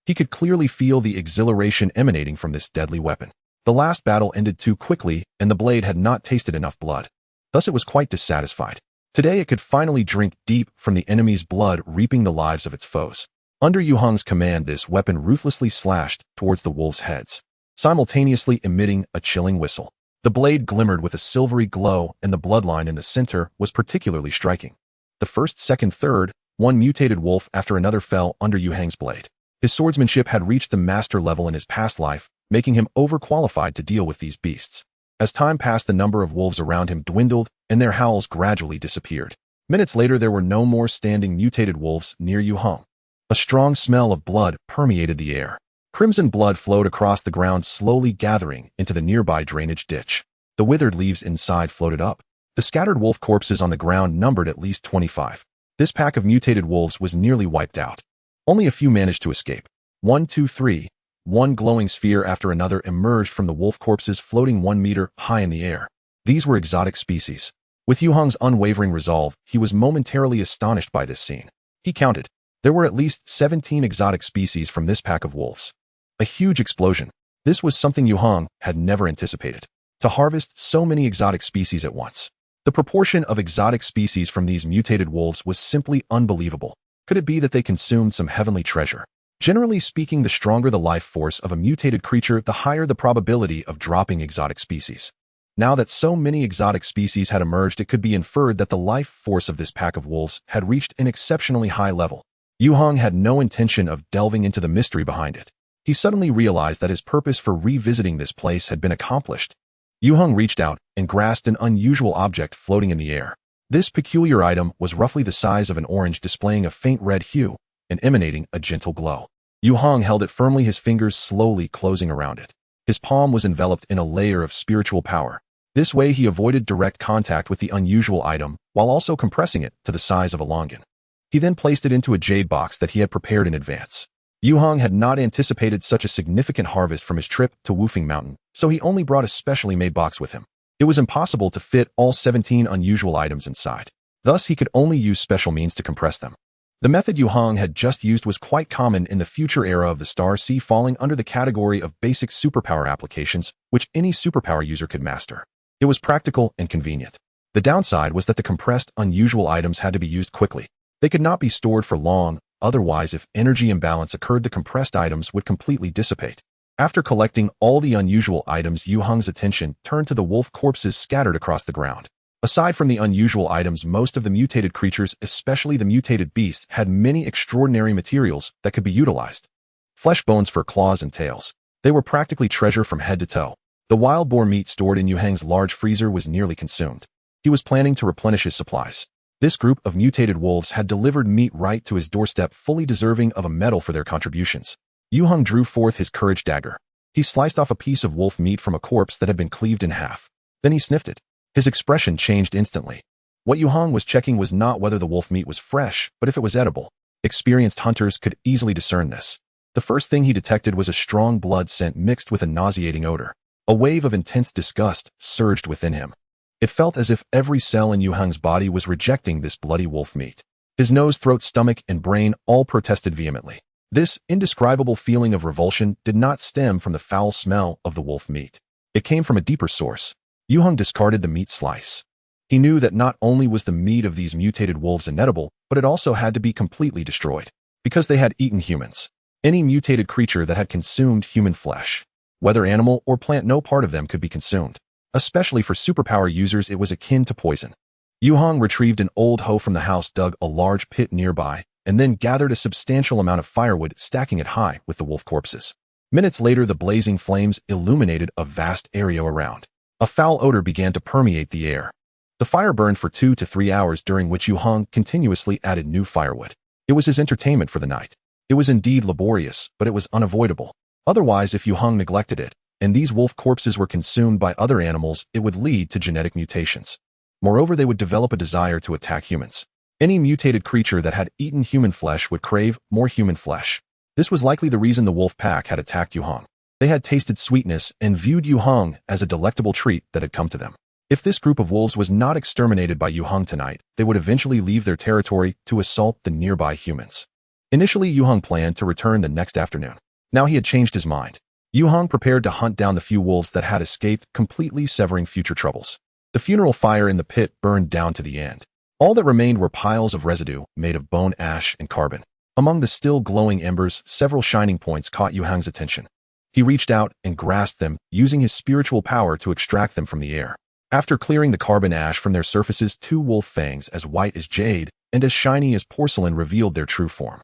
He could clearly feel the exhilaration emanating from this deadly weapon. The last battle ended too quickly, and the blade had not tasted enough blood. Thus it was quite dissatisfied. Today it could finally drink deep from the enemy's blood, reaping the lives of its foes. Under Yue Heng's command, this weapon ruthlessly slashed towards the wolves' heads, simultaneously emitting a chilling whistle. The blade glimmered with a silvery glow, and the bloodline in the center was particularly striking. The first, second, third, one mutated wolf after another fell under Yue Heng's blade. His swordsmanship had reached the master level in his past life, making him overqualified to deal with these beasts. As time passed, the number of wolves around him dwindled, and their howls gradually disappeared. Minutes later, there were no more standing mutated wolves near Yue Heng. A strong smell of blood permeated the air. Crimson blood flowed across the ground, slowly gathering into the nearby drainage ditch. The withered leaves inside floated up. The scattered wolf corpses on the ground numbered at least 25. This pack of mutated wolves was nearly wiped out. Only a few managed to escape. 1, 2, 3. One glowing sphere after another emerged from the wolf corpses, floating 1 meter high in the air. These were exotic species. With Yue Heng's unwavering resolve, he was momentarily astonished by this scene. He counted. There were at least 17 exotic species from this pack of wolves. A huge explosion. This was something Yue Heng had never anticipated. To harvest so many exotic species at once. The proportion of exotic species from these mutated wolves was simply unbelievable. Could it be that they consumed some heavenly treasure? Generally speaking, the stronger the life force of a mutated creature, the higher the probability of dropping exotic species. Now that so many exotic species had emerged, it could be inferred that the life force of this pack of wolves had reached an exceptionally high level. Yue Heng had no intention of delving into the mystery behind it. He suddenly realized that his purpose for revisiting this place had been accomplished. Yue Heng reached out and grasped an unusual object floating in the air. This peculiar item was roughly the size of an orange, displaying a faint red hue and emanating a gentle glow. Yue Heng held it firmly, his fingers slowly closing around it. His palm was enveloped in a layer of spiritual power. This way he avoided direct contact with the unusual item, while also compressing it to the size of a longan. He then placed it into a jade box that he had prepared in advance. Yue Heng had not anticipated such a significant harvest from his trip to Wufeng Mountain, so he only brought a specially made box with him. It was impossible to fit all 17 unusual items inside. Thus, he could only use special means to compress them. The method Yue Heng had just used was quite common in the future era of the Star Sea, falling under the category of basic superpower applications, which any superpower user could master. It was practical and convenient. The downside was that the compressed, unusual items had to be used quickly. They could not be stored for long. Otherwise, if energy imbalance occurred, the compressed items would completely dissipate. After collecting all the unusual items, Yue Heng's attention turned to the wolf corpses scattered across the ground. Aside from the unusual items, most of the mutated creatures, especially the mutated beasts, had many extraordinary materials that could be utilized. Flesh bones for claws and tails. They were practically treasure from head to toe. The wild boar meat stored in Yue Heng's large freezer was nearly consumed. He was planning to replenish his supplies. This group of mutated wolves had delivered meat right to his doorstep, fully deserving of a medal for their contributions. Yue Heng drew forth his courage dagger. He sliced off a piece of wolf meat from a corpse that had been cleaved in half. Then he sniffed it. His expression changed instantly. What Yue Heng was checking was not whether the wolf meat was fresh, but if it was edible. Experienced hunters could easily discern this. The first thing he detected was a strong blood scent mixed with a nauseating odor. A wave of intense disgust surged within him. It felt as if every cell in Yue Heng's body was rejecting this bloody wolf meat. His nose, throat, stomach, and brain all protested vehemently. This indescribable feeling of revulsion did not stem from the foul smell of the wolf meat. It came from a deeper source. Yue Heng discarded the meat slice. He knew that not only was the meat of these mutated wolves inedible, but it also had to be completely destroyed, because they had eaten humans. Any mutated creature that had consumed human flesh, whether animal or plant, no part of them could be consumed. Especially for superpower users, it was akin to poison. Yue Heng retrieved an old hoe from the house, dug a large pit nearby, and then gathered a substantial amount of firewood, stacking it high with the wolf corpses. Minutes later, the blazing flames illuminated a vast area around. A foul odor began to permeate the air. The fire burned for 2 to 3 hours, during which Yue Heng continuously added new firewood. It was his entertainment for the night. It was indeed laborious, but it was unavoidable. Otherwise, if Yue Heng neglected it, and these wolf corpses were consumed by other animals, it would lead to genetic mutations. Moreover, they would develop a desire to attack humans. Any mutated creature that had eaten human flesh would crave more human flesh. This was likely the reason the wolf pack had attacked Yue Heng. They had tasted sweetness and viewed Yue Heng as a delectable treat that had come to them. If this group of wolves was not exterminated by Yue Heng tonight, they would eventually leave their territory to assault the nearby humans. Initially, Yue Heng planned to return the next afternoon. Now he had changed his mind. Yue Heng prepared to hunt down the few wolves that had escaped, completely severing future troubles. The funeral fire in the pit burned down to the end. All that remained were piles of residue made of bone ash and carbon. Among the still glowing embers, several shining points caught Yue Heng's attention. He reached out and grasped them, using his spiritual power to extract them from the air. After clearing the carbon ash from their surfaces, two wolf fangs as white as jade and as shiny as porcelain revealed their true form.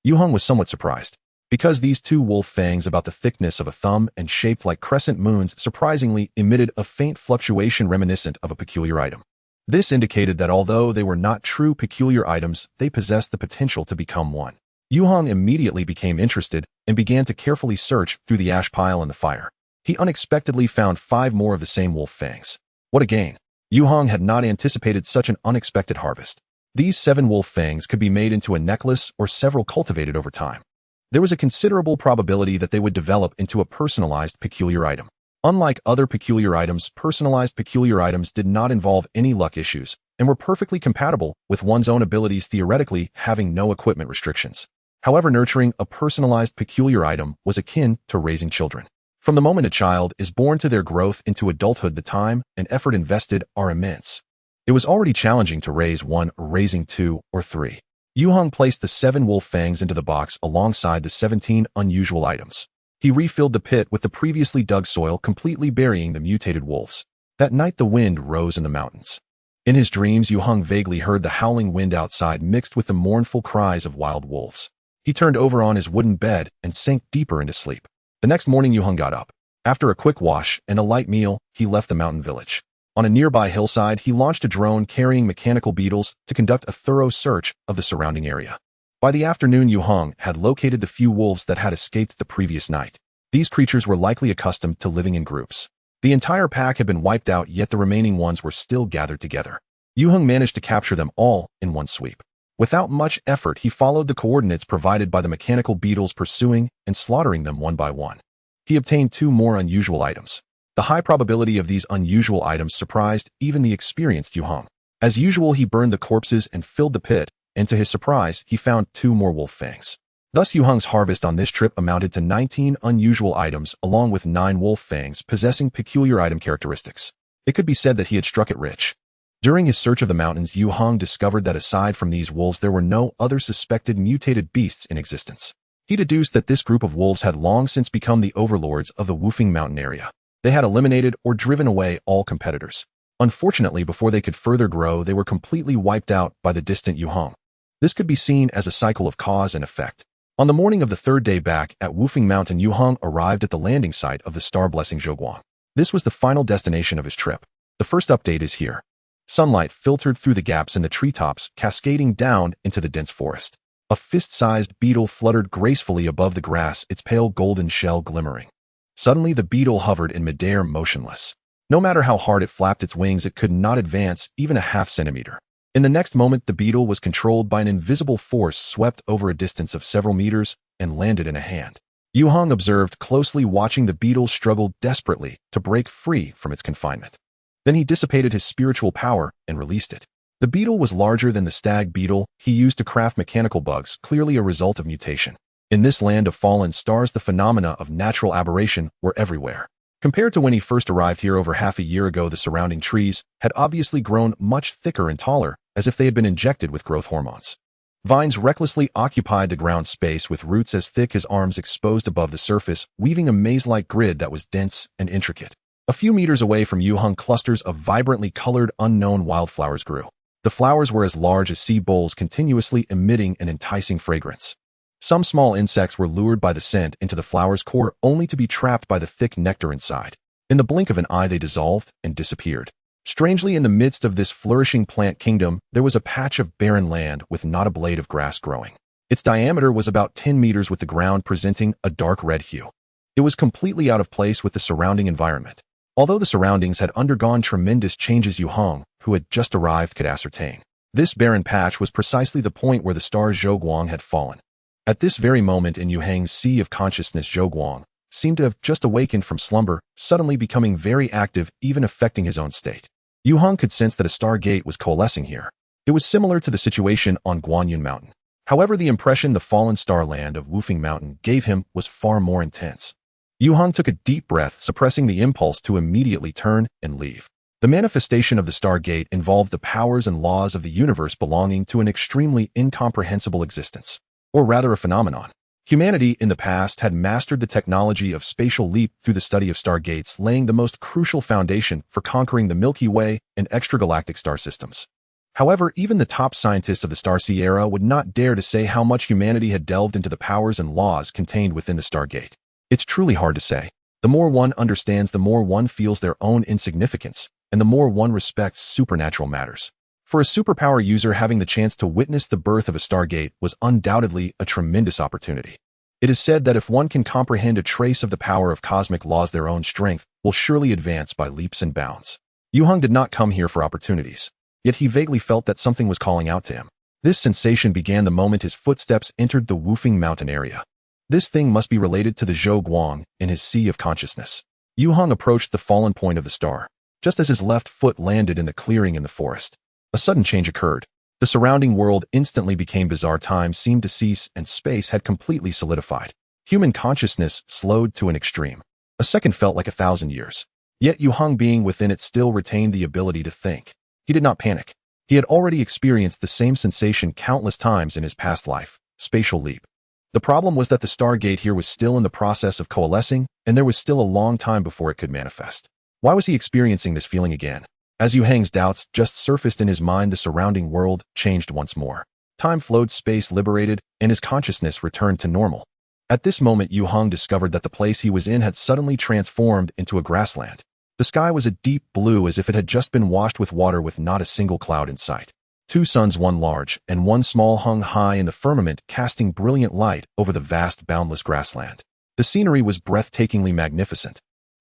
Yue Heng was somewhat surprised. Because these two wolf fangs about the thickness of a thumb and shaped like crescent moons surprisingly emitted a faint fluctuation reminiscent of a peculiar item. This indicated that although they were not true peculiar items, they possessed the potential to become one. Yue Heng immediately became interested and began to carefully search through the ash pile and the fire. He unexpectedly found 5 more of the same wolf fangs. What a gain! Yue Heng had not anticipated such an unexpected harvest. These 7 wolf fangs could be made into a necklace or several cultivated over time. There was a considerable probability that they would develop into a personalized peculiar item. Unlike other peculiar items, personalized peculiar items did not involve any luck issues and were perfectly compatible with one's own abilities, theoretically having no equipment restrictions. However, nurturing a personalized peculiar item was akin to raising children. From the moment a child is born to their growth into adulthood, the time and effort invested are immense. It was already challenging to raise 1 or raising 2 or 3. Yue Heng placed the 7 wolf fangs into the box alongside the 17 unusual items. He refilled the pit with the previously dug soil, completely burying the mutated wolves. That night the wind rose in the mountains. In his dreams, Yue Heng vaguely heard the howling wind outside mixed with the mournful cries of wild wolves. He turned over on his wooden bed and sank deeper into sleep. The next morning Yue Heng got up. After a quick wash and a light meal, he left the mountain village. On a nearby hillside, he launched a drone carrying mechanical beetles to conduct a thorough search of the surrounding area. By the afternoon, Yue Heng had located the few wolves that had escaped the previous night. These creatures were likely accustomed to living in groups. The entire pack had been wiped out, yet the remaining ones were still gathered together. Yue Heng managed to capture them all in one sweep. Without much effort, he followed the coordinates provided by the mechanical beetles, pursuing and slaughtering them one by one. He obtained 2 more unusual items. The high probability of these unusual items surprised even the experienced Yue Heng. As usual, he burned the corpses and filled the pit, and to his surprise, he found 2 more wolf fangs. Thus, Yue Heng's harvest on this trip amounted to 19 unusual items, along with 9 wolf fangs possessing peculiar item characteristics. It could be said that he had struck it rich. During his search of the mountains, Yue Heng discovered that aside from these wolves, there were no other suspected mutated beasts in existence. He deduced that this group of wolves had long since become the overlords of the Wufeng mountain area. They had eliminated or driven away all competitors. Unfortunately, before they could further grow, they were completely wiped out by the distant Yue Heng. This could be seen as a cycle of cause and effect. On the morning of the 3rd day back at Wufeng Mountain, Yue Heng arrived at the landing site of the Star Blessing Zhoguang. This was the final destination of his trip. The first update is here. Sunlight filtered through the gaps in the treetops, cascading down into the dense forest. A fist-sized beetle fluttered gracefully above the grass, its pale golden shell glimmering. Suddenly, the beetle hovered in midair, motionless. No matter how hard it flapped its wings, it could not advance even a half centimeter. In the next moment, the beetle was controlled by an invisible force, swept over a distance of several meters, and landed in a hand. Yue Heng observed closely, watching the beetle struggle desperately to break free from its confinement. Then he dissipated his spiritual power and released it. The beetle was larger than the stag beetle he used to craft mechanical bugs, clearly a result of mutation. In this land of fallen stars, the phenomena of natural aberration were everywhere. Compared to when he first arrived here over half a year ago, the surrounding trees had obviously grown much thicker and taller, as if they had been injected with growth hormones. Vines recklessly occupied the ground space, with roots as thick as arms exposed above the surface, weaving a maze-like grid that was dense and intricate. A few meters away from Yue Heng, clusters of vibrantly colored unknown wildflowers grew. The flowers were as large as sea bowls, continuously emitting an enticing fragrance. Some small insects were lured by the scent into the flower's core, only to be trapped by the thick nectar inside. In the blink of an eye, they dissolved and disappeared. Strangely, in the midst of this flourishing plant kingdom, there was a patch of barren land with not a blade of grass growing. Its diameter was about 10 meters, with the ground presenting a dark red hue. It was completely out of place with the surrounding environment. Although the surroundings had undergone tremendous changes, Yue Heng, who had just arrived, could ascertain. This barren patch was precisely the point where the star Zhoguang had fallen. At this very moment in Yue Heng's sea of consciousness, Zhoguang, seemed to have just awakened from slumber, suddenly becoming very active, even affecting his own state. Yue Heng could sense that a stargate was coalescing here. It was similar to the situation on Guanyun Mountain. However, the impression the fallen star land of Wufeng Mountain gave him was far more intense. Yue Heng took a deep breath, suppressing the impulse to immediately turn and leave. The manifestation of the stargate involved the powers and laws of the universe belonging to an extremely incomprehensible existence, or rather a phenomenon. Humanity in the past had mastered the technology of spatial leap through the study of stargates, laying the most crucial foundation for conquering the Milky Way and extragalactic star systems. However, even the top scientists of the Starsea era would not dare to say how much humanity had delved into the powers and laws contained within the stargate. It's truly hard to say. The more one understands, the more one feels their own insignificance, and the more one respects supernatural matters. For a superpower user, having the chance to witness the birth of a stargate was undoubtedly a tremendous opportunity. It is said that if one can comprehend a trace of the power of cosmic laws, their own strength will surely advance by leaps and bounds. Yue Heng did not come here for opportunities, yet he vaguely felt that something was calling out to him. This sensation began the moment his footsteps entered the Wufeng Mountain area. This thing must be related to the Zhou Guang in his sea of consciousness. Yue Heng approached the fallen point of the star, just as his left foot landed in the clearing in the forest. A sudden change occurred. The surrounding world instantly became bizarre. Time seemed to cease, and space had completely solidified. Human consciousness slowed to an extreme. A second felt like 1,000 years. Yet Yue Heng, being within it, still retained the ability to think. He did not panic. He had already experienced the same sensation countless times in his past life. Spatial leap. The problem was that the stargate here was still in the process of coalescing, and there was still a long time before it could manifest. Why was he experiencing this feeling again? As Yue Heng's doubts just surfaced in his mind, the surrounding world changed once more. Time flowed, space liberated, and his consciousness returned to normal. At this moment, Yue Heng discovered that the place he was in had suddenly transformed into a grassland. The sky was a deep blue, as if it had just been washed with water, with not a single cloud in sight. 2 suns, one large and one small, hung high in the firmament, casting brilliant light over the vast, boundless grassland. The scenery was breathtakingly magnificent.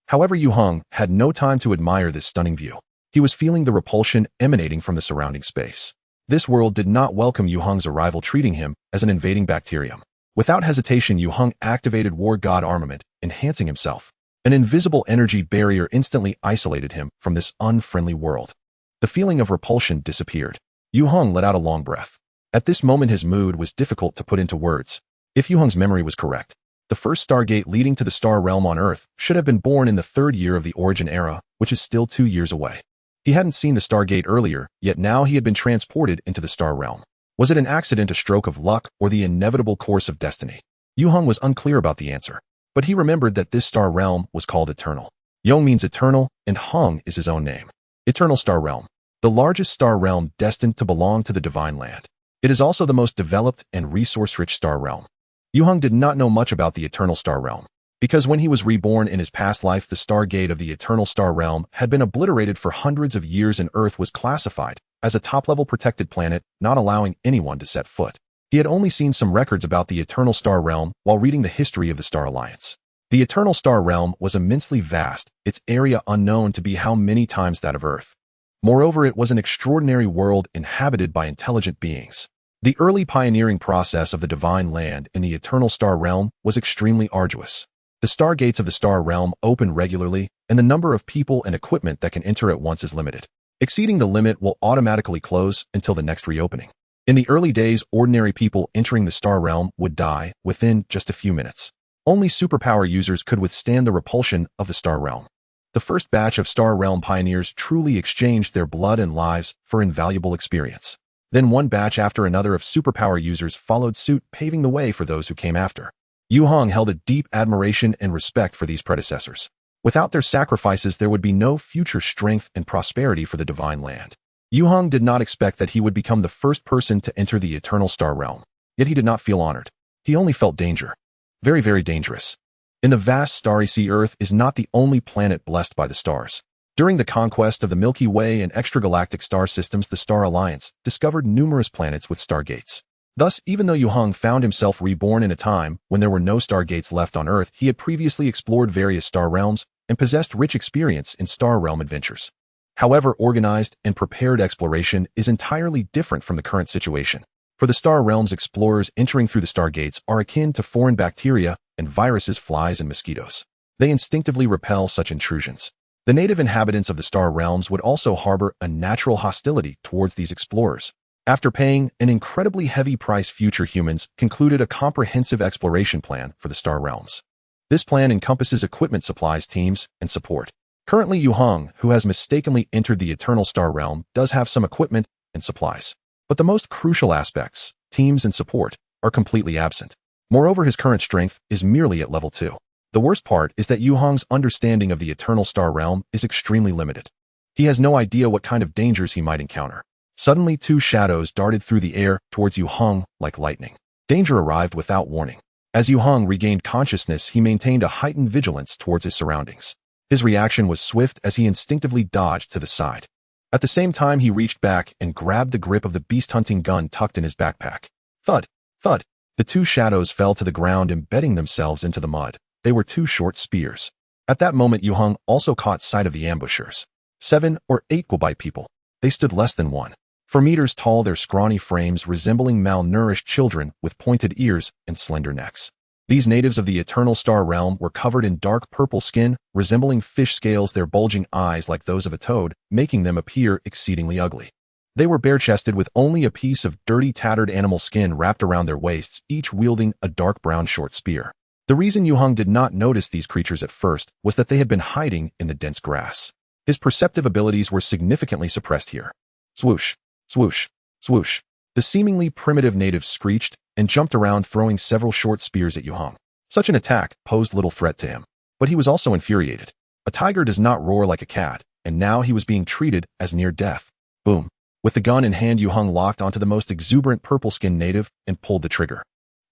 However, Yue Heng had no time to admire this stunning view. He was feeling the repulsion emanating from the surrounding space. This world did not welcome Yue Heng's arrival, treating him as an invading bacterium. Without hesitation, Yue Heng activated War God armament, enhancing himself. An invisible energy barrier instantly isolated him from this unfriendly world. The feeling of repulsion disappeared. Yue Heng let out a long breath. At this moment, his mood was difficult to put into words. If Yue Heng's memory was correct, the first stargate leading to the star realm on Earth should have been born in the 3rd year of the Origin era, which is still 2 years away. He hadn't seen the stargate earlier, yet now he had been transported into the star realm. Was it an accident, a stroke of luck, or the inevitable course of destiny? Yue Heng was unclear about the answer, but he remembered that this star realm was called Eternal. Yong means eternal, and Heng is his own name. Eternal Star Realm, the largest star realm destined to belong to the Divine Land. It is also the most developed and resource-rich star realm. Yue Heng did not know much about the Eternal Star Realm, because when he was reborn in his past life, the stargate of the Eternal Star Realm had been obliterated for hundreds of years, and Earth was classified as a top-level protected planet, not allowing anyone to set foot. He had only seen some records about the Eternal Star Realm while reading the history of the Star Alliance. The Eternal Star Realm was immensely vast, its area unknown to be how many times that of Earth. Moreover, it was an extraordinary world inhabited by intelligent beings. The early pioneering process of the Divine Land in the Eternal Star Realm was extremely arduous. The stargates of the Star Realm open regularly, and the number of people and equipment that can enter at once is limited. Exceeding the limit will automatically close until the next reopening. In the early days, ordinary people entering the Star Realm would die within just a few minutes. Only superpower users could withstand the repulsion of the Star Realm. The first batch of Star Realm pioneers truly exchanged their blood and lives for invaluable experience. Then one batch after another of superpower users followed suit, paving the way for those who came after. Yue Heng held a deep admiration and respect for these predecessors. Without their sacrifices, there would be no future strength and prosperity for the Divine Land. Yue Heng did not expect that he would become the first person to enter the Eternal Star Realm, yet he did not feel honored. He only felt danger. Very, very dangerous. In the vast starry sea, Earth is not the only planet blessed by the stars. During the conquest of the Milky Way and extragalactic star systems, the Star Alliance discovered numerous planets with stargates. Thus, even though Yue Heng found himself reborn in a time when there were no stargates left on Earth, he had previously explored various star realms and possessed rich experience in star realm adventures. However, organized and prepared exploration is entirely different from the current situation. For the star realms, explorers entering through the stargates are akin to foreign bacteria and viruses, flies, and mosquitoes. They instinctively repel such intrusions. The native inhabitants of the star realms would also harbor a natural hostility towards these explorers. After paying an incredibly heavy price, future humans concluded a comprehensive exploration plan for the star realms. This plan encompasses equipment, supplies, teams, and support. Currently, Yue Heng, who has mistakenly entered the Eternal Star Realm, does have some equipment and supplies. But the most crucial aspects, teams and support, are completely absent. Moreover, his current strength is merely at level 2. The worst part is that Yue Heng's understanding of the Eternal Star Realm is extremely limited. He has no idea what kind of dangers he might encounter. Suddenly, 2 shadows darted through the air towards Yue Heng like lightning. Danger arrived without warning. As Yue Heng regained consciousness, he maintained a heightened vigilance towards his surroundings. His reaction was swift as he instinctively dodged to the side. At the same time, he reached back and grabbed the grip of the beast-hunting gun tucked in his backpack. Thud! Thud! The 2 shadows fell to the ground, embedding themselves into the mud. They were 2 short spears. At that moment, Yue Heng also caught sight of the ambushers. 7 or 8 Gwebite people. They stood less than 1. 4 meters tall, their scrawny frames resembling malnourished children with pointed ears and slender necks. These natives of the Eternal Star Realm were covered in dark purple skin, resembling fish scales, their bulging eyes like those of a toad, making them appear exceedingly ugly. They were bare-chested with only a piece of dirty, tattered animal skin wrapped around their waists, each wielding a dark brown short spear. The reason Yue Heng did not notice these creatures at first was that they had been hiding in the dense grass. His perceptive abilities were significantly suppressed here. Swoosh, swoosh, swoosh. The seemingly primitive natives screeched and jumped around, throwing several short spears at Yue Heng. Such an attack posed little threat to him, but he was also infuriated. A tiger does not roar like a cat, and now he was being treated as near death. Boom. With the gun in hand, Yue Heng locked onto the most exuberant purple-skinned native and pulled the trigger.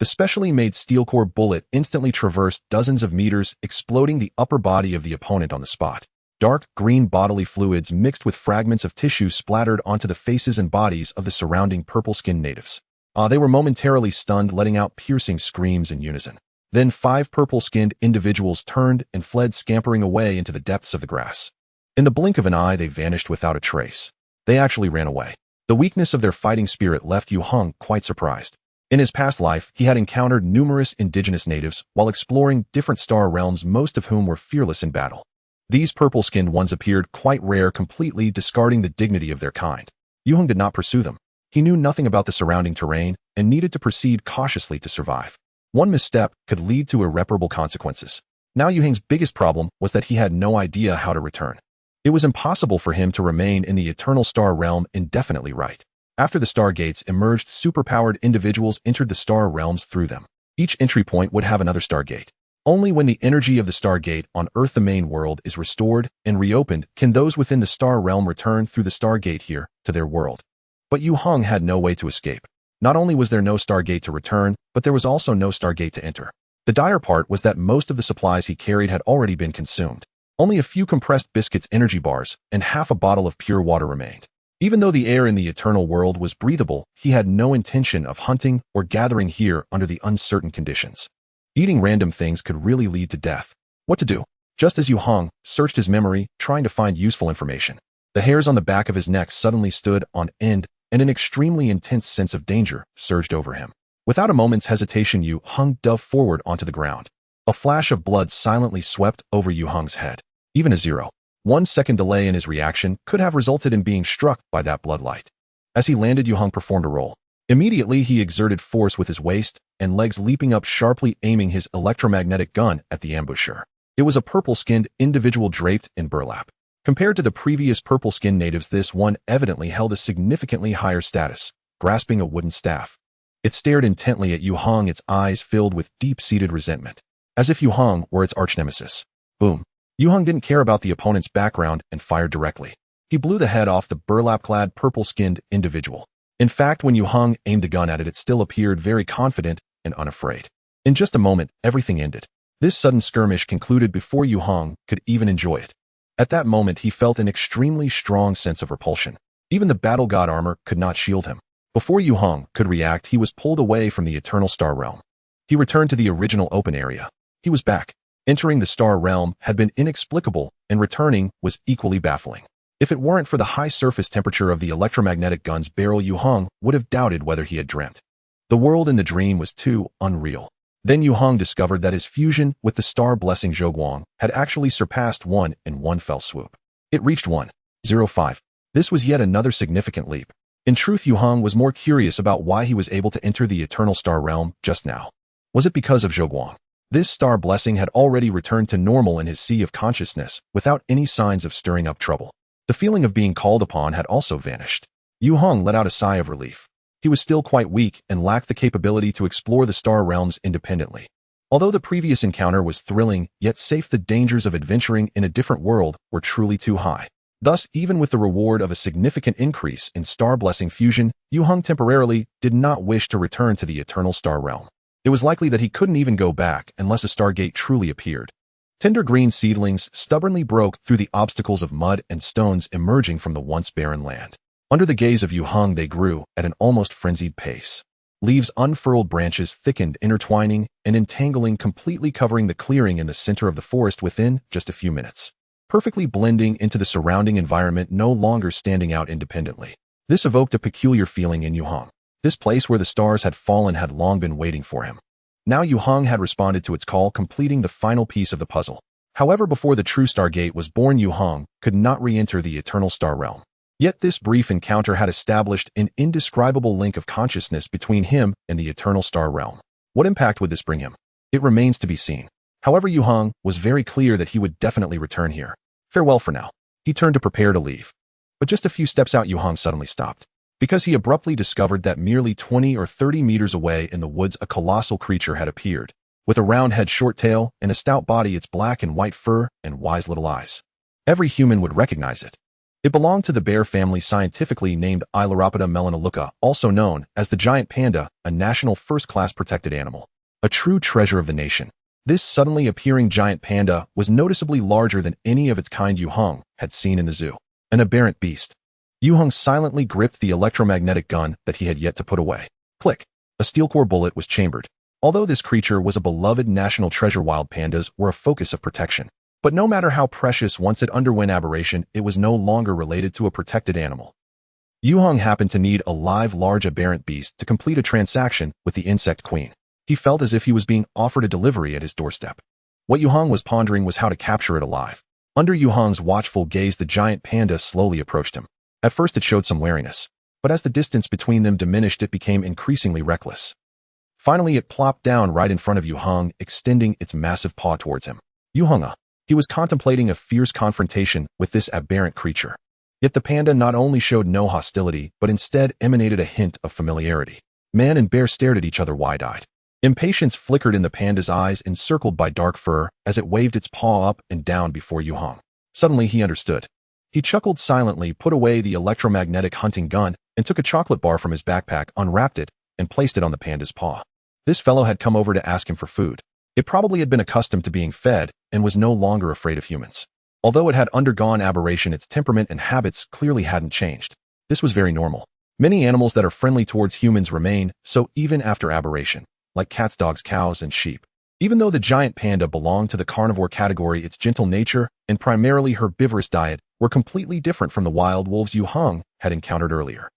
The specially made steel core bullet instantly traversed dozens of meters, exploding the upper body of the opponent on the spot. Dark green bodily fluids mixed with fragments of tissue splattered onto the faces and bodies of the surrounding purple-skinned natives. They were momentarily stunned, letting out piercing screams in unison. Then 5 purple-skinned individuals turned and fled, scampering away into the depths of the grass. In the blink of an eye, they vanished without a trace. They actually ran away. The weakness of their fighting spirit left Yue Heng quite surprised. In his past life, he had encountered numerous indigenous natives while exploring different star realms, most of whom were fearless in battle. These purple-skinned ones appeared quite rare, completely discarding the dignity of their kind. Yue Heng did not pursue them. He knew nothing about the surrounding terrain and needed to proceed cautiously to survive. One misstep could lead to irreparable consequences. Now Yue Heng's biggest problem was that he had no idea how to return. It was impossible for him to remain in the Eternal Star Realm indefinitely. Right after the stargates emerged, superpowered individuals entered the star realms through them. Each entry point would have another stargate. Only when the energy of the stargate on Earth, the main world, is restored and reopened can those within the star realm return through the stargate here to their world. But Yue Heng had no way to escape. Not only was there no stargate to return, but there was also no stargate to enter. The dire part was that most of the supplies he carried had already been consumed. Only a few compressed biscuits, energy bars, and half a bottle of pure water remained. Even though the air in the eternal world was breathable, he had no intention of hunting or gathering here under the uncertain conditions. Eating random things could really lead to death. What to do? Just as Yue Heng searched his memory, trying to find useful information, the hairs on the back of his neck suddenly stood on end, and an extremely intense sense of danger surged over him. Without a moment's hesitation, Yue Heng dove forward onto the ground. A flash of blood silently swept over Yue Heng's head. Even a 0.1 second delay in his reaction could have resulted in being struck by that bloodlight. As he landed, Yue Heng performed a roll. Immediately, he exerted force with his waist and legs, leaping up sharply, aiming his electromagnetic gun at the ambusher. It was a purple-skinned individual draped in burlap. Compared to the previous purple-skinned natives, this one evidently held a significantly higher status, grasping a wooden staff. It stared intently at Yue Heng, its eyes filled with deep-seated resentment, as if Yue Heng were its arch-nemesis. Boom. Yue Heng didn't care about the opponent's background and fired directly. He blew the head off the burlap-clad purple-skinned individual. In fact, when Yue Heng aimed the gun at it, it still appeared very confident and unafraid. In just a moment, everything ended. This sudden skirmish concluded before Yue Heng could even enjoy it. At that moment, he felt an extremely strong sense of repulsion. Even the battle god armor could not shield him. Before Yue Heng could react, he was pulled away from the Eternal Star Realm. He returned to the original open area. He was back. Entering the Star Realm had been inexplicable, and returning was equally baffling. If it weren't for the high surface temperature of the electromagnetic gun's barrel, Yue Heng would have doubted whether he had dreamt. The world in the dream was too unreal. Then Yue Heng discovered that his fusion with the star-blessing Zhou had actually surpassed 1 in one fell swoop. It reached 1.05. This was yet another significant leap. In truth, Yue Heng was more curious about why he was able to enter the Eternal Star Realm just now. Was it because of Zhou? This star blessing had already returned to normal in his sea of consciousness without any signs of stirring up trouble. The feeling of being called upon had also vanished. Yue Heng let out a sigh of relief. He was still quite weak and lacked the capability to explore the star realms independently. Although the previous encounter was thrilling, yet safe, the dangers of adventuring in a different world were truly too high. Thus, even with the reward of a significant increase in star blessing fusion, Yue Heng temporarily did not wish to return to the Eternal Star Realm. It was likely that he couldn't even go back unless a stargate truly appeared. Tender green seedlings stubbornly broke through the obstacles of mud and stones emerging from the once barren land. Under the gaze of Yue Heng, they grew at an almost frenzied pace. Leaves unfurled, branches thickened, intertwining and entangling, completely covering the clearing in the center of the forest within just a few minutes, perfectly blending into the surrounding environment, no longer standing out independently. This evoked a peculiar feeling in Yue Heng. This place where the stars had fallen had long been waiting for him. Now Yue Heng had responded to its call, completing the final piece of the puzzle. However, before the true Stargate was born, Yue Heng could not re-enter the Eternal Star Realm. Yet this brief encounter had established an indescribable link of consciousness between him and the Eternal Star Realm. What impact would this bring him? It remains to be seen. However, Yue Heng was very clear that he would definitely return here. Farewell for now. He turned to prepare to leave. But just a few steps out, Yue Heng suddenly stopped, because he abruptly discovered that merely 20 or 30 meters away in the woods a colossal creature had appeared. With a round head, short tail, and a stout body, its black and white fur, and wise little eyes. Every human would recognize it. It belonged to the bear family, scientifically named Ailuropoda melanaluca, also known as the giant panda, a national first-class protected animal. A true treasure of the nation. This suddenly appearing giant panda was noticeably larger than any of its kind Yue Heng had seen in the zoo. An aberrant beast. Yue Heng silently gripped the electromagnetic gun that he had yet to put away. Click. A steel core bullet was chambered. Although this creature was a beloved national treasure, wild pandas were a focus of protection. But no matter how precious, once it underwent aberration, it was no longer related to a protected animal. Yue Heng happened to need a live, large aberrant beast to complete a transaction with the insect queen. He felt as if he was being offered a delivery at his doorstep. What Yue Heng was pondering was how to capture it alive. Under Yue Heng's watchful gaze, the giant panda slowly approached him. At first it showed some wariness, but as the distance between them diminished, it became increasingly reckless. Finally, it plopped down right in front of Yue Heng, extending its massive paw towards him. Yue Heng, he was contemplating a fierce confrontation with this aberrant creature. Yet the panda not only showed no hostility, but instead emanated a hint of familiarity. Man and bear stared at each other wide-eyed. Impatience flickered in the panda's eyes, encircled by dark fur, as it waved its paw up and down before Yue Heng. Suddenly he understood. He chuckled silently, put away the electromagnetic hunting gun, and took a chocolate bar from his backpack, unwrapped it, and placed it on the panda's paw. This fellow had come over to ask him for food. It probably had been accustomed to being fed, and was no longer afraid of humans. Although it had undergone aberration, its temperament and habits clearly hadn't changed. This was very normal. Many animals that are friendly towards humans remain so even after aberration, like cats, dogs, cows, and sheep. Even though the giant panda belonged to the carnivore category, its gentle nature and primarily herbivorous diet were completely different from the wild wolves Yue Heng had encountered earlier.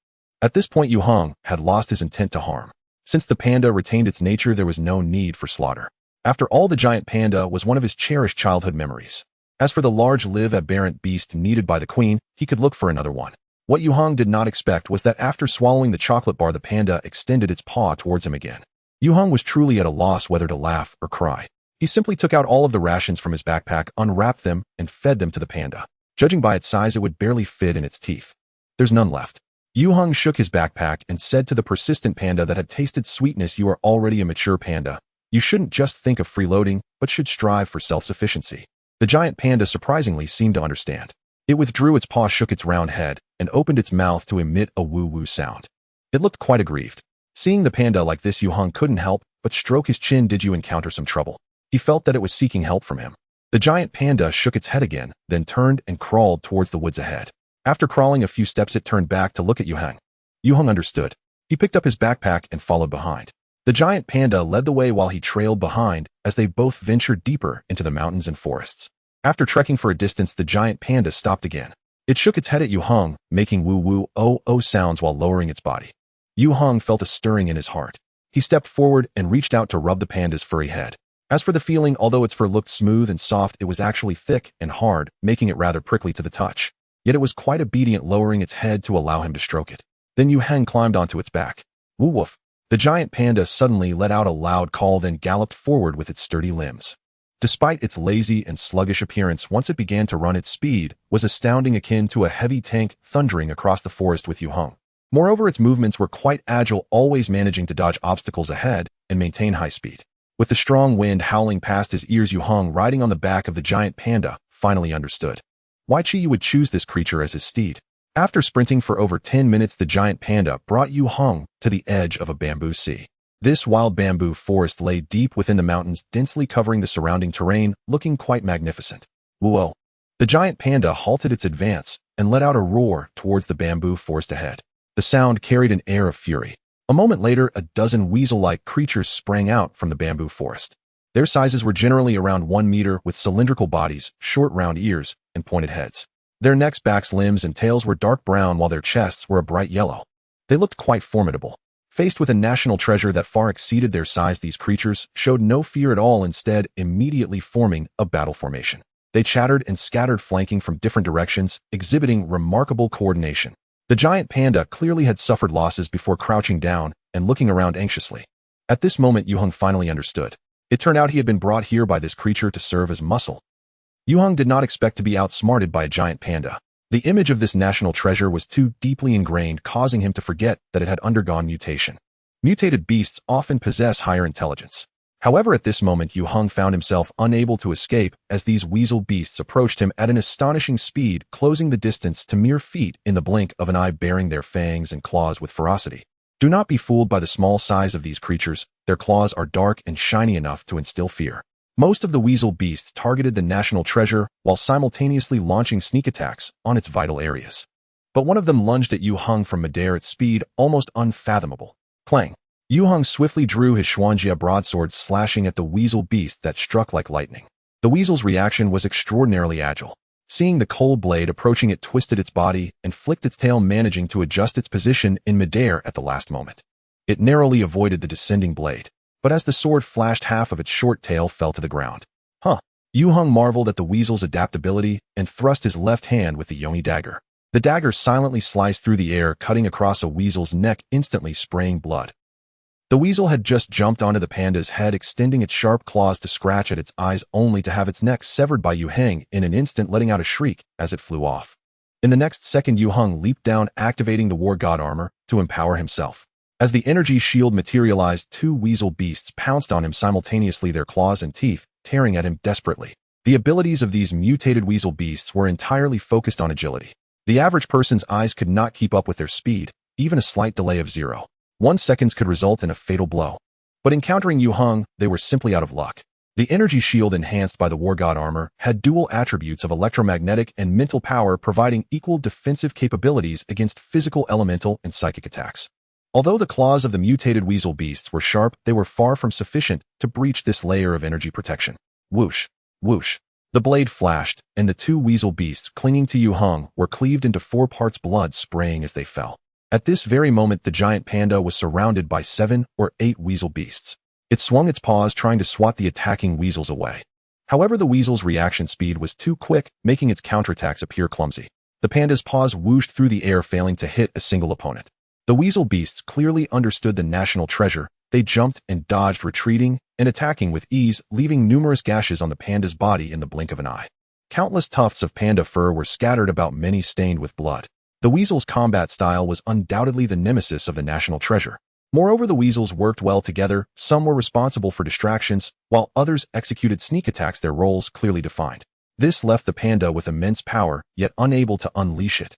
At this point, Yue Heng had lost his intent to harm. Since the panda retained its nature, there was no need for slaughter. After all, the giant panda was one of his cherished childhood memories. As for the large, live, aberrant beast needed by the queen, he could look for another one. What Yue Heng did not expect was that after swallowing the chocolate bar, the panda extended its paw towards him again. Yue Heng was truly at a loss whether to laugh or cry. He simply took out all of the rations from his backpack, unwrapped them, and fed them to the panda. Judging by its size, it would barely fit in its teeth. There's none left. Yue Heng shook his backpack and said to the persistent panda that had tasted sweetness, "You are already a mature panda. You shouldn't just think of freeloading, but should strive for self-sufficiency." The giant panda surprisingly seemed to understand. It withdrew its paw, shook its round head, and opened its mouth to emit a woo-woo sound. It looked quite aggrieved. Seeing the panda like this, Yue Heng couldn't help but stroke his chin. "Did you encounter some trouble?" He felt that it was seeking help from him. The giant panda shook its head again, then turned and crawled towards the woods ahead. After crawling a few steps, it turned back to look at Yue Heng. Yue Heng understood. He picked up his backpack and followed behind. The giant panda led the way while he trailed behind as they both ventured deeper into the mountains and forests. After trekking for a distance, the giant panda stopped again. It shook its head at Yue Heng, making woo-woo oh-oh sounds while lowering its body. Yue Heng felt a stirring in his heart. He stepped forward and reached out to rub the panda's furry head. As for the feeling, although its fur looked smooth and soft, it was actually thick and hard, making it rather prickly to the touch. Yet it was quite obedient, lowering its head to allow him to stroke it. Then Yue Heng climbed onto its back. Woo woof. The giant panda suddenly let out a loud call, then galloped forward with its sturdy limbs. Despite its lazy and sluggish appearance, once it began to run, its speed was astounding, akin to a heavy tank thundering across the forest with Yue Heng. Moreover, its movements were quite agile, always managing to dodge obstacles ahead and maintain high speed. With the strong wind howling past his ears, Yue Heng, riding on the back of the giant panda, finally understood why Qi would choose this creature as his steed. After sprinting for over 10 minutes, the giant panda brought Yue Heng to the edge of a bamboo sea. This wild bamboo forest lay deep within the mountains, densely covering the surrounding terrain, looking quite magnificent. Whoa! The giant panda halted its advance and let out a roar towards the bamboo forest ahead. The sound carried an air of fury. A moment later, a dozen weasel-like creatures sprang out from the bamboo forest. Their sizes were generally around 1 meter, with cylindrical bodies, short round ears, and pointed heads. Their necks, backs, limbs, and tails were dark brown, while their chests were a bright yellow. They looked quite formidable. Faced with a national treasure that far exceeded their size, these creatures showed no fear at all, instead immediately forming a battle formation. They chattered and scattered, flanking from different directions, exhibiting remarkable coordination. The giant panda clearly had suffered losses before crouching down and looking around anxiously. At this moment, Yue Heng finally understood. It turned out he had been brought here by this creature to serve as muscle. Yue Heng did not expect to be outsmarted by a giant panda. The image of this national treasure was too deeply ingrained, causing him to forget that it had undergone mutation. Mutated beasts often possess higher intelligence. However, at this moment, Yue Heng found himself unable to escape as these weasel beasts approached him at an astonishing speed, closing the distance to mere feet in the blink of an eye, baring their fangs and claws with ferocity. Do not be fooled by the small size of these creatures. Their claws are dark and shiny enough to instill fear. Most of the weasel beasts targeted the national treasure while simultaneously launching sneak attacks on its vital areas. But one of them lunged at Yue Heng from midair at speed almost unfathomable. Clang! Yue Heng swiftly drew his Xuanjia broadsword, slashing at the weasel beast that struck like lightning. The weasel's reaction was extraordinarily agile. Seeing the cold blade approaching, it twisted its body and flicked its tail, managing to adjust its position in midair at the last moment. It narrowly avoided the descending blade, but as the sword flashed, half of its short tail fell to the ground. Yue Heng marveled at the weasel's adaptability and thrust his left hand with the Yoni dagger. The dagger silently sliced through the air, cutting across a weasel's neck, instantly spraying blood. The weasel had just jumped onto the panda's head, extending its sharp claws to scratch at its eyes, only to have its neck severed by Yue Heng in an instant, letting out a shriek as it flew off. In the next second, Yue Heng leaped down, activating the war god armor to empower himself. As the energy shield materialized, 2 weasel beasts pounced on him simultaneously, their claws and teeth tearing at him desperately. The abilities of these mutated weasel beasts were entirely focused on agility. The average person's eyes could not keep up with their speed. Even a slight delay of 0.1 seconds could result in a fatal blow. But encountering Yue Heng, they were simply out of luck. The energy shield, enhanced by the war god armor, had dual attributes of electromagnetic and mental power, providing equal defensive capabilities against physical, elemental, and psychic attacks. Although the claws of the mutated weasel beasts were sharp, they were far from sufficient to breach this layer of energy protection. Whoosh! Whoosh! The blade flashed, and the 2 weasel beasts clinging to Yue Heng were cleaved into 4 parts, blood spraying as they fell. At this very moment, the giant panda was surrounded by 7 or 8 weasel beasts. It swung its paws, trying to swat the attacking weasels away. However, the weasel's reaction speed was too quick, making its counterattacks appear clumsy. The panda's paws whooshed through the air, failing to hit a single opponent. The weasel beasts clearly understood the national treasure. They jumped and dodged, retreating and attacking with ease, leaving numerous gashes on the panda's body in the blink of an eye. Countless tufts of panda fur were scattered about, many stained with blood. The weasel's combat style was undoubtedly the nemesis of the national treasure. Moreover, the weasels worked well together. Some were responsible for distractions, while others executed sneak attacks, their roles clearly defined. This left the panda with immense power, yet unable to unleash it.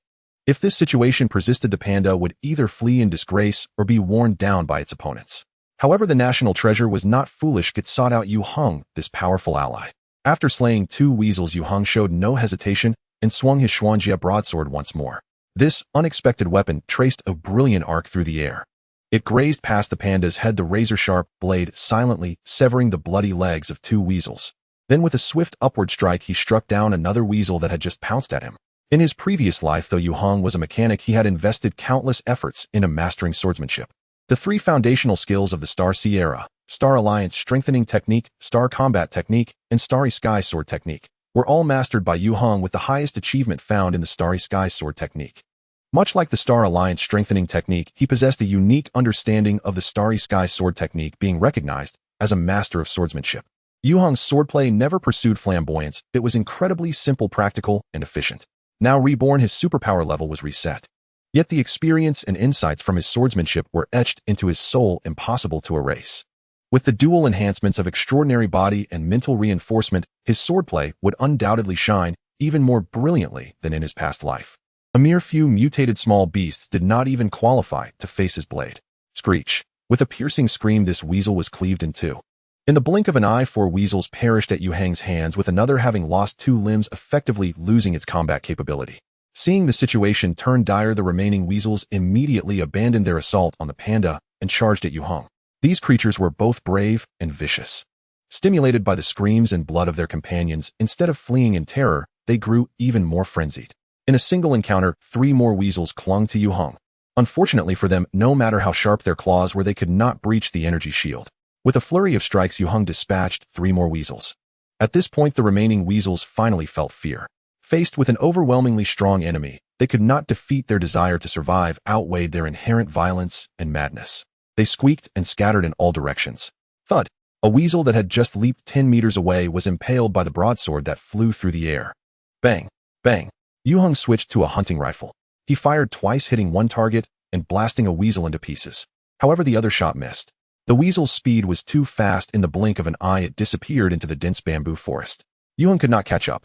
If this situation persisted, the panda would either flee in disgrace or be worn down by its opponents. However, the national treasure was not foolish. It sought out Yue Heng, this powerful ally. After slaying 2 weasels, Yue Heng showed no hesitation and swung his Xuanjia broadsword once more. This unexpected weapon traced a brilliant arc through the air. It grazed past the panda's head, the razor-sharp blade silently severing the bloody legs of 2 weasels. Then with a swift upward strike, he struck down another weasel that had just pounced at him. In his previous life, though Yue Heng was a mechanic, he had invested countless efforts into mastering swordsmanship. The three foundational skills of the Star Sea era, Star Alliance Strengthening Technique, Star Combat Technique, and Starry Sky Sword Technique, were all mastered by Yue Heng with the highest achievement found in the Starry Sky Sword Technique. Much like the Star Alliance Strengthening Technique, he possessed a unique understanding of the Starry Sky Sword Technique, being recognized as a master of swordsmanship. Yue Heng's swordplay never pursued flamboyance, it was incredibly simple, practical, and efficient. Now reborn, his superpower level was reset. Yet the experience and insights from his swordsmanship were etched into his soul, impossible to erase. With the dual enhancements of extraordinary body and mental reinforcement, his swordplay would undoubtedly shine even more brilliantly than in his past life. A mere few mutated small beasts did not even qualify to face his blade. Screech. With a piercing scream, this weasel was cleaved in two. In the blink of an eye, 4 weasels perished at Yue Heng's hands, with another having lost 2 limbs, effectively losing its combat capability. Seeing the situation turn dire, the remaining weasels immediately abandoned their assault on the panda and charged at Yue Heng. These creatures were both brave and vicious. Stimulated by the screams and blood of their companions, instead of fleeing in terror, they grew even more frenzied. In a single encounter, 3 more weasels clung to Yue Heng. Unfortunately for them, no matter how sharp their claws were, they could not breach the energy shield. With a flurry of strikes, Yue Heng dispatched 3 more weasels. At this point, the remaining weasels finally felt fear. Faced with an overwhelmingly strong enemy, they could not defeat. Their desire to survive outweighed their inherent violence and madness. They squeaked and scattered in all directions. Thud! A weasel that had just leaped 10 meters away was impaled by the broadsword that flew through the air. Bang! Bang! Yue Heng switched to a hunting rifle. He fired twice, hitting one target and blasting a weasel into pieces. However, the other shot missed. The weasel's speed was too fast. In the blink of an eye, it disappeared into the dense bamboo forest. Yue Heng could not catch up.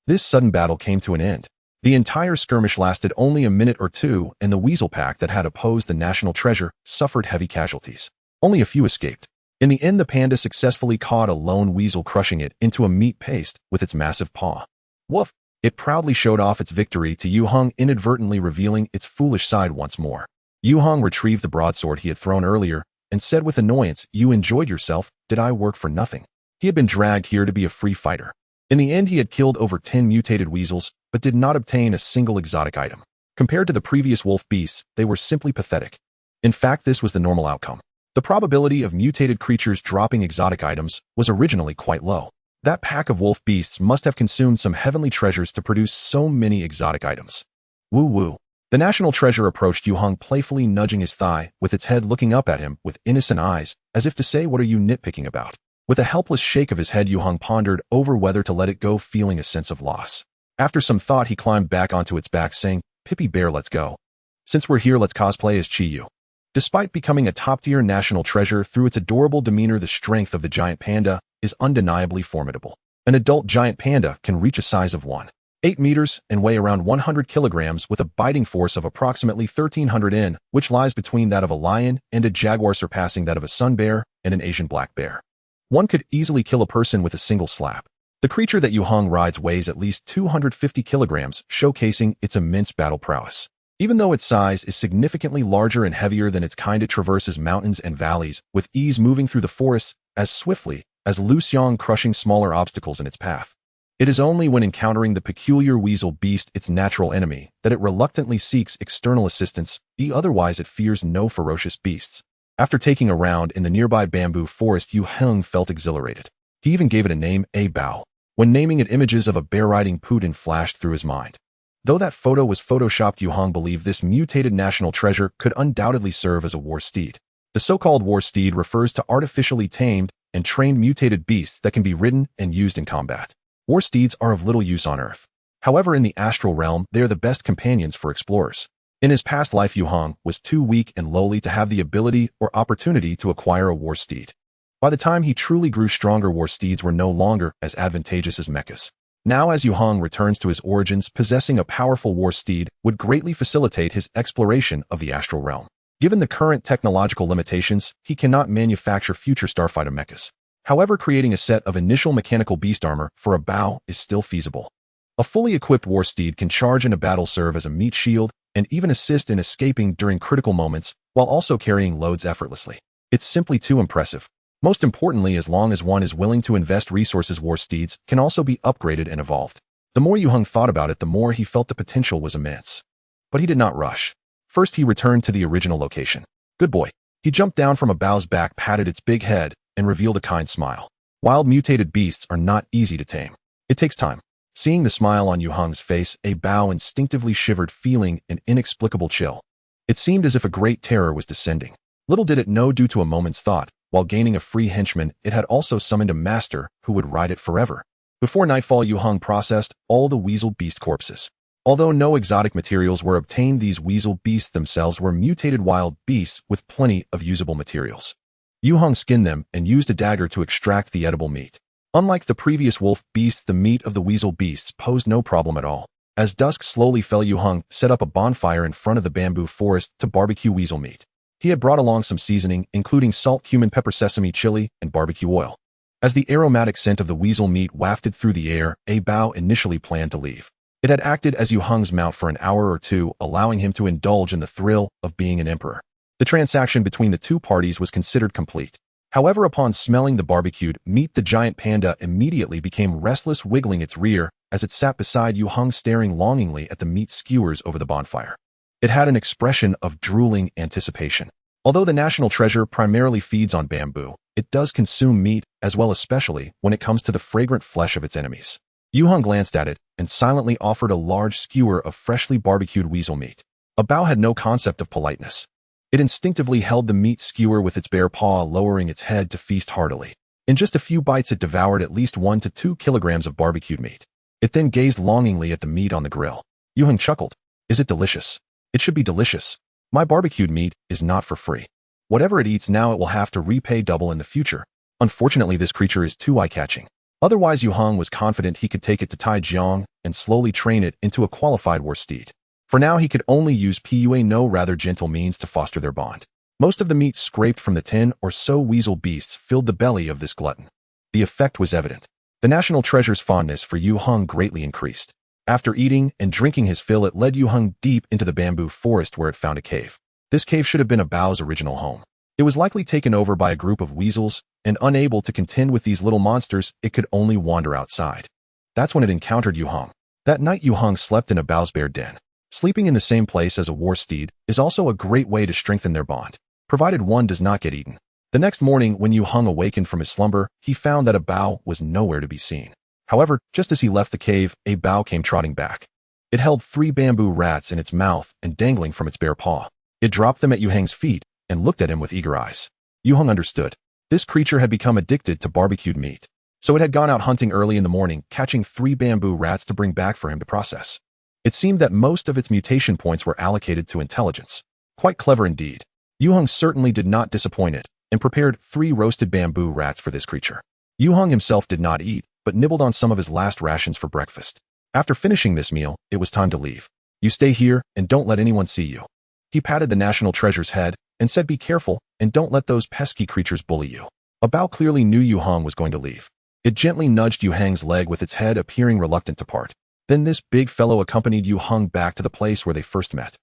This sudden battle came to an end. The entire skirmish lasted only a minute or two, and the weasel pack that had opposed the national treasure suffered heavy casualties. Only a few escaped. In the end, the panda successfully caught a lone weasel, crushing it into a meat paste with its massive paw. Woof! It proudly showed off its victory to Yue Heng, inadvertently revealing its foolish side once more. Yue Heng retrieved the broadsword he had thrown earlier and said with annoyance, "You enjoyed yourself, did I work for nothing?" He had been dragged here to be a free fighter. In the end, he had killed over 10 mutated weasels, but did not obtain a single exotic item. Compared to the previous wolf beasts, they were simply pathetic. In fact, this was the normal outcome. The probability of mutated creatures dropping exotic items was originally quite low. That pack of wolf beasts must have consumed some heavenly treasures to produce so many exotic items. Woo woo. The national treasure approached Yue Heng, playfully nudging his thigh, with its head looking up at him with innocent eyes, as if to say, "What are you nitpicking about?" With a helpless shake of his head, Yue Heng pondered over whether to let it go, feeling a sense of loss. After some thought, he climbed back onto its back, saying, "Pippy Bear, let's go. Since we're here, let's cosplay as Chi-Yu." Despite becoming a top-tier national treasure through its adorable demeanor, the strength of the giant panda is undeniably formidable. An adult giant panda can reach a size of 1.8 meters and weigh around 100 kilograms with a biting force of approximately 1,300 N, which lies between that of a lion and a jaguar, surpassing that of a sun bear and an Asian black bear. One could easily kill a person with a single slap. The creature that Yue Heng rides weighs at least 250 kilograms, showcasing its immense battle prowess. Even though its size is significantly larger and heavier than its kind, it traverses mountains and valleys with ease, moving through the forests as swiftly as Luxiong, crushing smaller obstacles in its path. It is only when encountering the peculiar weasel beast, its natural enemy, that it reluctantly seeks external assistance, otherwise it fears no ferocious beasts. After taking a round in the nearby bamboo forest, Yue Heng felt exhilarated. He even gave it a name, a bao. When naming it, images of a bear riding Putin flashed through his mind. Though that photo was photoshopped, Yue Heng believed this mutated national treasure could undoubtedly serve as a war steed. The so-called war steed refers to artificially tamed and trained mutated beasts that can be ridden and used in combat. War steeds are of little use on Earth. However, in the astral realm, they are the best companions for explorers. In his past life, Yue Heng was too weak and lowly to have the ability or opportunity to acquire a war steed. By the time he truly grew stronger, war steeds were no longer as advantageous as mechas. Now, as Yue Heng returns to his origins, possessing a powerful war steed would greatly facilitate his exploration of the astral realm. Given the current technological limitations, he cannot manufacture future starfighter mechas. However, creating a set of initial mechanical beast armor for a bao is still feasible. A fully equipped war steed can charge in a battle, serve as a meat shield, and even assist in escaping during critical moments, while also carrying loads effortlessly. It's simply too impressive. Most importantly, as long as one is willing to invest resources, war steeds can also be upgraded and evolved. The more Yue Heng thought about it, the more he felt the potential was immense. But he did not rush. First, he returned to the original location. Good boy. He jumped down from a Bao's back, patted its big head, and revealed a kind smile. Wild mutated beasts are not easy to tame. It takes time. Seeing the smile on Yue Heng's face, a Bao instinctively shivered, feeling an inexplicable chill. It seemed as if a great terror was descending. Little did it know, due to a moment's thought, while gaining a free henchman, it had also summoned a master who would ride it forever. Before nightfall, Yue Heng processed all the weasel beast corpses. Although no exotic materials were obtained, these weasel beasts themselves were mutated wild beasts with plenty of usable materials. Yue Heng skinned them and used a dagger to extract the edible meat. Unlike the previous wolf beasts, the meat of the weasel beasts posed no problem at all. As dusk slowly fell, Yue Heng set up a bonfire in front of the bamboo forest to barbecue weasel meat. He had brought along some seasoning, including salt, cumin, pepper, sesame, chili, and barbecue oil. As the aromatic scent of the weasel meat wafted through the air, a Bao initially planned to leave. It had acted as Yue Heng's mount for an hour or two, allowing him to indulge in the thrill of being an emperor. The transaction between the two parties was considered complete. However, upon smelling the barbecued meat, the giant panda immediately became restless, wiggling its rear as it sat beside Yue Heng, staring longingly at the meat skewers over the bonfire. It had an expression of drooling anticipation. Although the national treasure primarily feeds on bamboo, it does consume meat as well, especially when it comes to the fragrant flesh of its enemies. Yue Heng glanced at it and silently offered a large skewer of freshly barbecued weasel meat. A Bao had no concept of politeness. It instinctively held the meat skewer with its bare paw, lowering its head to feast heartily. In just a few bites, it devoured at least 1 to 2 kilograms of barbecued meat. It then gazed longingly at the meat on the grill. Yue Heng chuckled. Is it delicious? It should be delicious. My barbecued meat is not for free. Whatever it eats now, it will have to repay double in the future. Unfortunately, this creature is too eye-catching. Otherwise, Yue Heng was confident he could take it to Taijiang and slowly train it into a qualified war steed. For now, he could only use rather gentle means to foster their bond. Most of the meat scraped from the 10 or so weasel beasts filled the belly of this glutton. The effect was evident. The national treasure's fondness for Yue Heng greatly increased. After eating and drinking his fill, it led Yue Heng deep into the bamboo forest, where it found a cave. This cave should have been a Bao's original home. It was likely taken over by a group of weasels, and unable to contend with these little monsters, it could only wander outside. That's when it encountered Yue Heng. That night, Yue Heng slept in a Bao's bear den. Sleeping in the same place as a war steed is also a great way to strengthen their bond, provided one does not get eaten. The next morning, when Yue Heng awakened from his slumber, he found that a Bao was nowhere to be seen. However, just as he left the cave, a Bao came trotting back. It held 3 bamboo rats in its mouth and dangling from its bare paw. It dropped them at Yue Heng's feet and looked at him with eager eyes. Yue Heng understood. This creature had become addicted to barbecued meat. So it had gone out hunting early in the morning, catching 3 bamboo rats to bring back for him to process. It seemed that most of its mutation points were allocated to intelligence. Quite clever indeed. Yue Heng certainly did not disappoint it, and prepared 3 roasted bamboo rats for this creature. Yue Heng himself did not eat, but nibbled on some of his last rations for breakfast. After finishing this meal, it was time to leave. You stay here and don't let anyone see you. He patted the national treasure's head and said, be careful and don't let those pesky creatures bully you. A Bao clearly knew Yue Heng was going to leave. It gently nudged Yue Heng's leg with its head, appearing reluctant to part. Then this big fellow accompanied Yue Heng back to the place where they first met.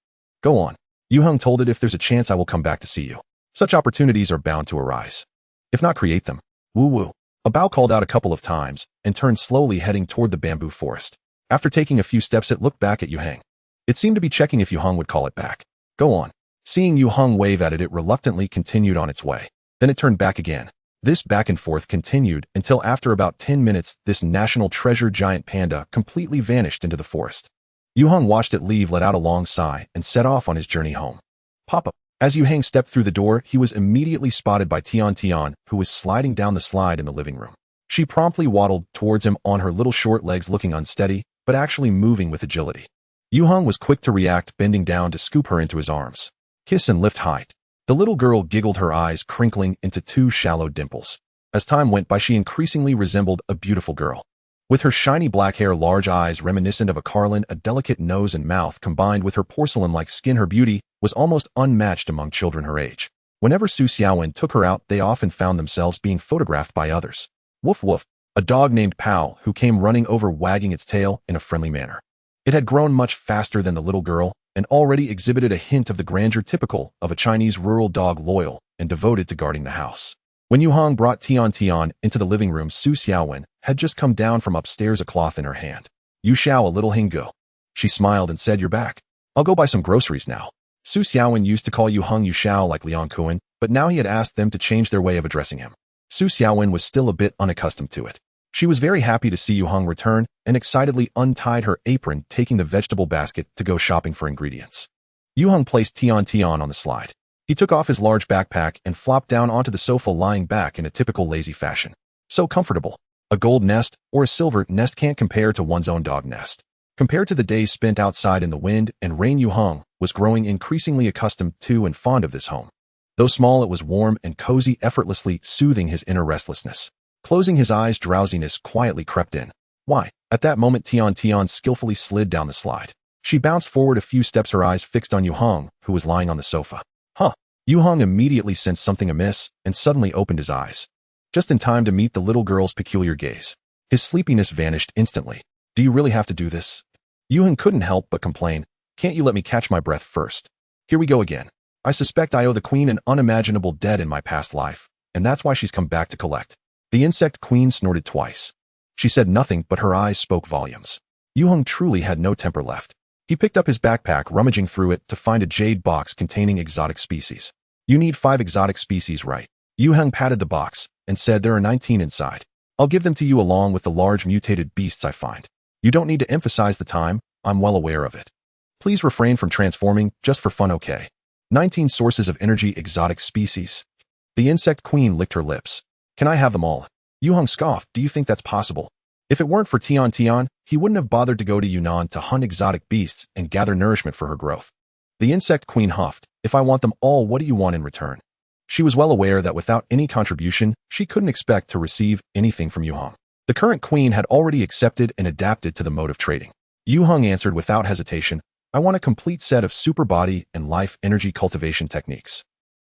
Go on. Yue Heng told it, if there's a chance, I will come back to see you. Such opportunities are bound to arise. If not, create them. Woo woo. A Bao called out a couple of times and turned slowly, heading toward the bamboo forest. After taking a few steps, it looked back at Yue Heng. It seemed to be checking if Yue Heng would call it back. Go on. Seeing Yue Heng wave at it, it reluctantly continued on its way. Then it turned back again. This back and forth continued until after about 10 minutes, this national treasure giant panda completely vanished into the forest. Yue Heng watched it leave, let out a long sigh, and set off on his journey home. Papa. As Yue Heng stepped through the door, he was immediately spotted by Tian, who was sliding down the slide in the living room. She promptly waddled towards him on her little short legs, looking unsteady, but actually moving with agility. Yue Heng was quick to react, bending down to scoop her into his arms. Kiss and lift height. The little girl giggled, her eyes crinkling into 2 shallow dimples. As time went by, she increasingly resembled a beautiful girl. With her shiny black hair, large eyes reminiscent of a Carlin, a delicate nose and mouth, combined with her porcelain-like skin, her beauty was almost unmatched among children her age. Whenever Su Xiaowen took her out, they often found themselves being photographed by others. Woof woof, a dog named Pao, who came running over, wagging its tail in a friendly manner. It had grown much faster than the little girl, and already exhibited a hint of the grandeur typical of a Chinese rural dog, loyal and devoted to guarding the house. When Yue Heng brought Tian into the living room, Su Xiaowen had just come down from upstairs, a cloth in her hand. You Xiao, a little Hingo. She smiled and said, you're back. I'll go buy some groceries now. Su Xiaowen used to call Yue Heng Yu Xiao like Liang Kuan, but now he had asked them to change their way of addressing him. Su Xiaowen was still a bit unaccustomed to it. She was very happy to see Yue Heng return and excitedly untied her apron, taking the vegetable basket to go shopping for ingredients. Yue Heng placed Tian on the slide. He took off his large backpack and flopped down onto the sofa, lying back in a typical lazy fashion. So comfortable. A gold nest or a silver nest can't compare to one's own dog nest. Compared to the days spent outside in the wind and rain, Yue Heng was growing increasingly accustomed to and fond of this home. Though small, it was warm and cozy, effortlessly soothing his inner restlessness. Closing his eyes, drowsiness quietly crept in. Why? At that moment, Tian skillfully slid down the slide. She bounced forward a few steps, her eyes fixed on Yue Heng, who was lying on the sofa. Huh. Yue Heng immediately sensed something amiss and suddenly opened his eyes. Just in time to meet the little girl's peculiar gaze. His sleepiness vanished instantly. Do you really have to do this? Yue Heng couldn't help but complain. Can't you let me catch my breath first? Here we go again. I suspect I owe the queen an unimaginable debt in my past life, and that's why she's come back to collect. The insect queen snorted twice. She said nothing, but her eyes spoke volumes. Yue Heng truly had no temper left. He picked up his backpack, rummaging through it to find a jade box containing exotic species. You need 5 exotic species, right? Yue Heng patted the box and said there are 19 inside. I'll give them to you along with the large mutated beasts I find. You don't need to emphasize the time, I'm well aware of it. Please refrain from transforming, just for fun, okay? 19 sources of energy, exotic species. The insect queen licked her lips. Can I have them all? Yue Heng scoffed. Do you think that's possible? If it weren't for Tian, he wouldn't have bothered to go to Yunnan to hunt exotic beasts and gather nourishment for her growth. The insect queen huffed. If I want them all, what do you want in return? She was well aware that without any contribution, she couldn't expect to receive anything from Yue Heng. The current queen had already accepted and adapted to the mode of trading. Yue Heng answered without hesitation, I want a complete set of super body and life energy cultivation techniques.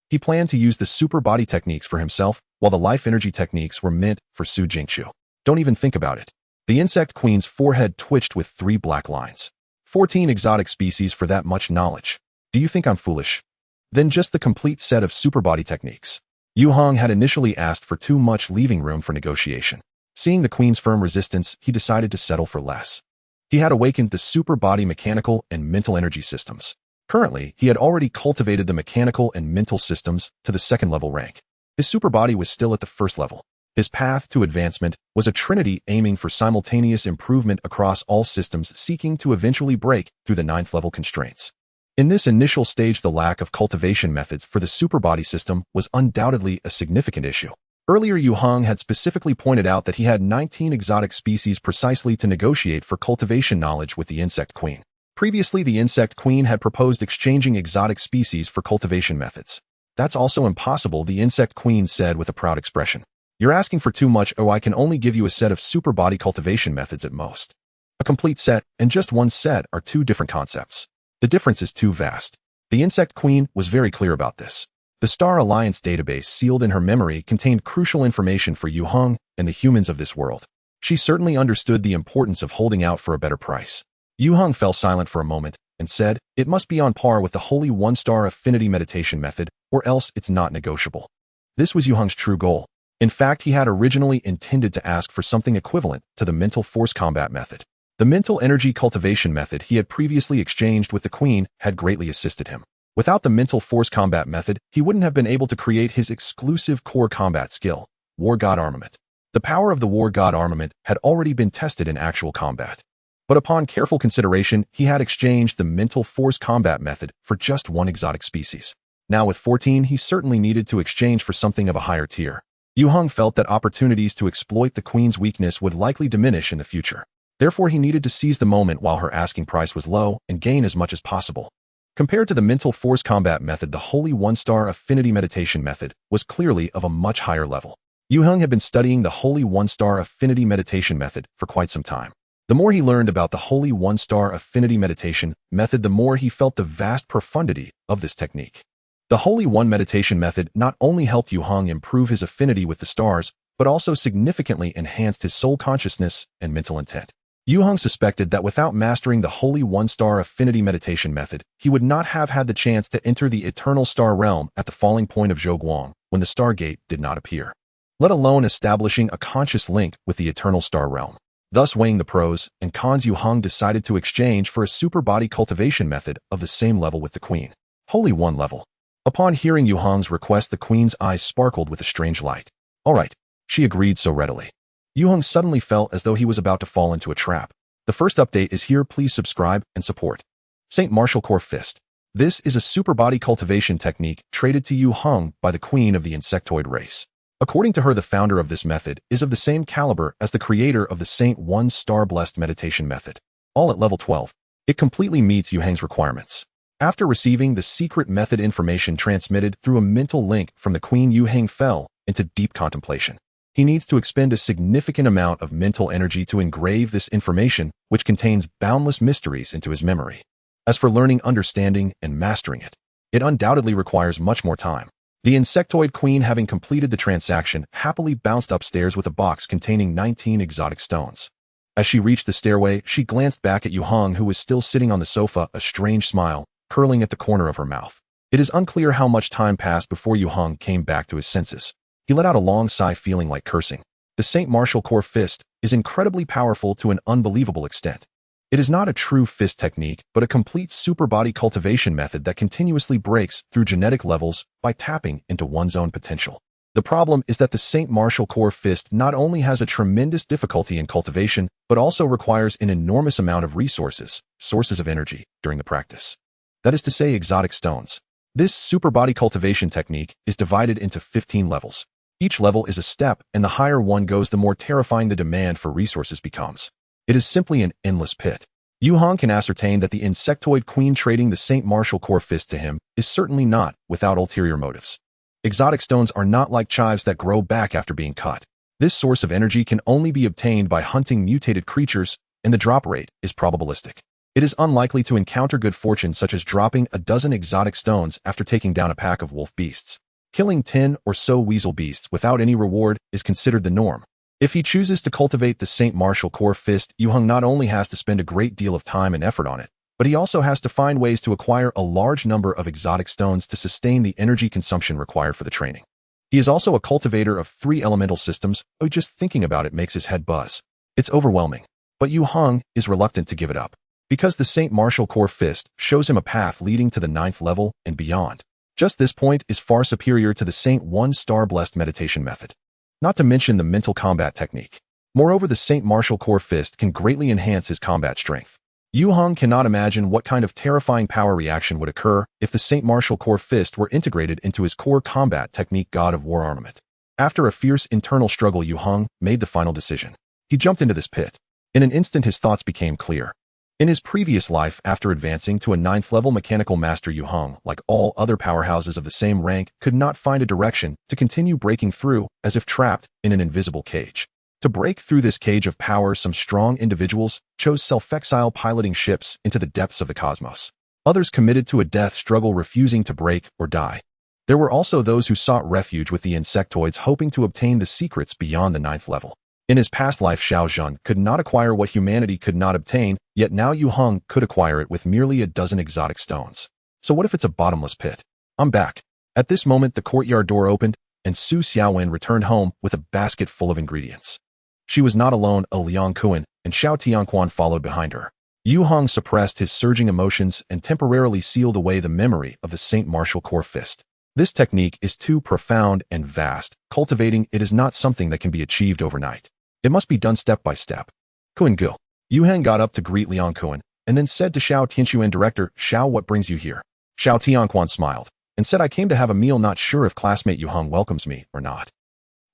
He planned to use the super body techniques for himself, while the life energy techniques were meant for Su Jingqiu. Don't even think about it. The insect queen's forehead twitched with 3 black lines. 14 exotic species for that much knowledge. Do you think I'm foolish? Then just the complete set of super body techniques. Yue Heng had initially asked for too much, leaving room for negotiation. Seeing the queen's firm resistance, he decided to settle for less. He had awakened the super body mechanical and mental energy systems. Currently, he had already cultivated the mechanical and mental systems to the 2nd level rank. His super body was still at the 1st level. His path to advancement was a trinity aiming for simultaneous improvement across all systems, seeking to eventually break through the 9th level constraints. In this initial stage, the lack of cultivation methods for the super body system was undoubtedly a significant issue. Earlier, Yue Heng had specifically pointed out that he had 19 exotic species precisely to negotiate for cultivation knowledge with the insect queen. Previously, the insect queen had proposed exchanging exotic species for cultivation methods. That's also impossible, the insect queen said with a proud expression. You're asking for too much. Oh, I can only give you a set of super body cultivation methods at most. A complete set and just one set are 2 different concepts. The difference is too vast. The insect queen was very clear about this. The Star Alliance database sealed in her memory contained crucial information for Yue Heng and the humans of this world. She certainly understood the importance of holding out for a better price. Yue Heng fell silent for a moment and said, it must be on par with the holy 1-star affinity meditation method, or else it's not negotiable. This was Yue Heng's true goal. In fact, he had originally intended to ask for something equivalent to the mental force combat method. The mental energy cultivation method he had previously exchanged with the queen had greatly assisted him. Without the mental force combat method, he wouldn't have been able to create his exclusive core combat skill, War God Armament. The power of the War God Armament had already been tested in actual combat. But upon careful consideration, he had exchanged the mental force combat method for just 1 exotic species. Now with 14, he certainly needed to exchange for something of a higher tier. Yue Heng felt that opportunities to exploit the queen's weakness would likely diminish in the future. Therefore, he needed to seize the moment while her asking price was low and gain as much as possible. Compared to the mental force combat method, the holy 1-star affinity meditation method was clearly of a much higher level. Yue Heng had been studying the holy 1-star affinity meditation method for quite some time. The more he learned about the holy 1-star affinity meditation method, the more he felt the vast profundity of this technique. The holy 1 meditation method not only helped Yue Heng improve his affinity with the stars, but also significantly enhanced his soul consciousness and mental intent. Yue Heng suspected that without mastering the holy 1-star affinity meditation method, he would not have had the chance to enter the eternal star realm at the falling point of Zhouguang when the Stargate did not appear, let alone establishing a conscious link with the eternal star realm. Thus, weighing the pros and cons, Yue Heng decided to exchange for a super body cultivation method of the same level with the queen. Holy 1 level. Upon hearing Yue Heng's request, the queen's eyes sparkled with a strange light. All right, she agreed so readily. Yue Heng suddenly felt as though he was about to fall into a trap. The first update is here. Please subscribe and support. Saint Martial Core Fist. This is a super body cultivation technique traded to Yue Heng by the queen of the insectoid race. According to her, the founder of this method is of the same caliber as the creator of the Saint 1-star blessed meditation method. All at level 12. It completely meets Yue Heng's requirements. After receiving the secret method information transmitted through a mental link from the queen, Yue Heng fell into deep contemplation. He needs to expend a significant amount of mental energy to engrave this information, which contains boundless mysteries, into his memory. As for learning, understanding, and mastering it, it undoubtedly requires much more time. The insectoid queen, having completed the transaction, happily bounced upstairs with a box containing 19 exotic stones. As she reached the stairway, she glanced back at Yue Heng, who was still sitting on the sofa, a strange smile curling at the corner of her mouth. It is unclear how much time passed before Yue Heng came back to his senses. He let out a long sigh, feeling like cursing. The Saint Martial Core Fist is incredibly powerful to an unbelievable extent. It is not a true fist technique, but a complete super body cultivation method that continuously breaks through genetic levels by tapping into one's own potential. The problem is that the Saint Martial Core Fist not only has a tremendous difficulty in cultivation, but also requires an enormous amount of resources, sources of energy, during the practice. That is to say, exotic stones. This super body cultivation technique is divided into 15 levels. Each level is a step, and the higher one goes, the more terrifying the demand for resources becomes. It is simply an endless pit. Yue Heng can ascertain that the insectoid queen trading the Saint Martial Core Fist to him is certainly not without ulterior motives. Exotic stones are not like chives that grow back after being cut. This source of energy can only be obtained by hunting mutated creatures, and the drop rate is probabilistic. It is unlikely to encounter good fortune, such as dropping a dozen exotic stones after taking down a pack of wolf beasts. Killing 10 or so weasel beasts without any reward is considered the norm. If he chooses to cultivate the Saint Martial Core Fist, Yue Heng not only has to spend a great deal of time and effort on it, but he also has to find ways to acquire a large number of exotic stones to sustain the energy consumption required for the training. He is also a cultivator of 3 elemental systems. Oh, just thinking about it makes his head buzz. It's overwhelming. But Yue Heng is reluctant to give it up, because the Saint Martial Core Fist shows him a path leading to the 9th level and beyond. Just this point is far superior to the Saint 1-star blessed meditation method. Not to mention the mental combat technique. Moreover, the Saint Martial Core Fist can greatly enhance his combat strength. Yue Heng cannot imagine what kind of terrifying power reaction would occur if the Saint Martial Core Fist were integrated into his core combat technique, God of War armament. After a fierce internal struggle, Yue Heng made the final decision. He jumped into this pit. In an instant, his thoughts became clear. In his previous life, after advancing to a 9th level mechanical master, Yue Heng, like all other powerhouses of the same rank, could not find a direction to continue breaking through, as if trapped in an invisible cage. To break through this cage of power, some strong individuals chose self-exile, piloting ships into the depths of the cosmos. Others committed to a death struggle, refusing to break or die. There were also those who sought refuge with the insectoids, hoping to obtain the secrets beyond the 9th level. In his past life, Xiao Zhen could not acquire what humanity could not obtain, yet now Yue Heng could acquire it with merely a dozen exotic stones. So what if it's a bottomless pit? I'm back. At this moment, the courtyard door opened, and Su Xiaowen returned home with a basket full of ingredients. She was not alone. Liang Kuan and Xiao Tianquan followed behind her. Yue Heng suppressed his surging emotions and temporarily sealed away the memory of the Saint Martial Core Fist. This technique is too profound and vast. Cultivating it is not something that can be achieved overnight. It must be done step by step. Kuan Gu. Yue Heng got up to greet Liang Kuan, and then said to Xiao Tianquan, "Director, Xiao, what brings you here?" Xiao Tianquan smiled, and said, "I came to have a meal, not sure if classmate Yue Heng welcomes me or not."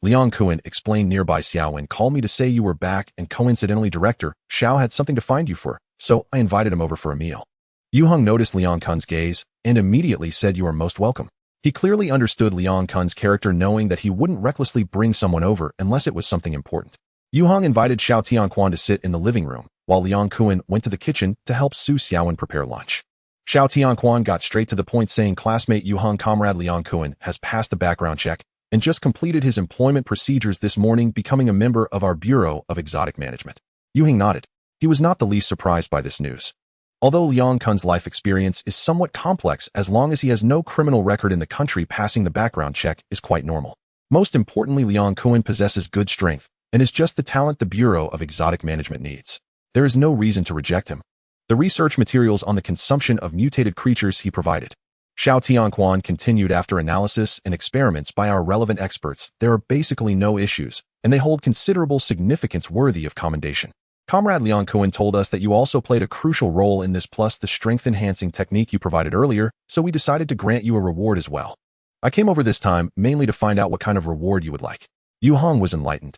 Liang Kuan explained, "Nearby Xiaowen called me to say you were back, and coincidentally, Director, Xiao had something to find you for, so I invited him over for a meal." Yue Heng noticed Liang Kuan's gaze, and immediately said, "You are most welcome." He clearly understood Liang Kuan's character, knowing that he wouldn't recklessly bring someone over unless it was something important. Yue Heng invited Xiao Tianquan to sit in the living room, while Liang Kuan went to the kitchen to help Su Xiaowen prepare lunch. Xiao Tianquan got straight to the point, saying, "Classmate Yue Heng, comrade Liang Kuan has passed the background check and just completed his employment procedures this morning, becoming a member of our Bureau of Exotic Management." Yue Heng nodded. He was not the least surprised by this news. Although Liang Kuan's life experience is somewhat complex, as long as he has no criminal record in the country, passing the background check is quite normal. Most importantly, Liang Kuan possesses good strength and is just the talent the Bureau of Exotic Management needs. There is no reason to reject him. The research materials on the consumption of mutated creatures he provided. Xiao Tianquan continued. After analysis and experiments by our relevant experts, there are basically no issues, and they hold considerable significance worthy of commendation. Comrade Liang Kuan told us that you also played a crucial role in this, plus the strength-enhancing technique you provided earlier, so we decided to grant you a reward as well. I came over this time mainly to find out what kind of reward you would like. Yue Heng was enlightened.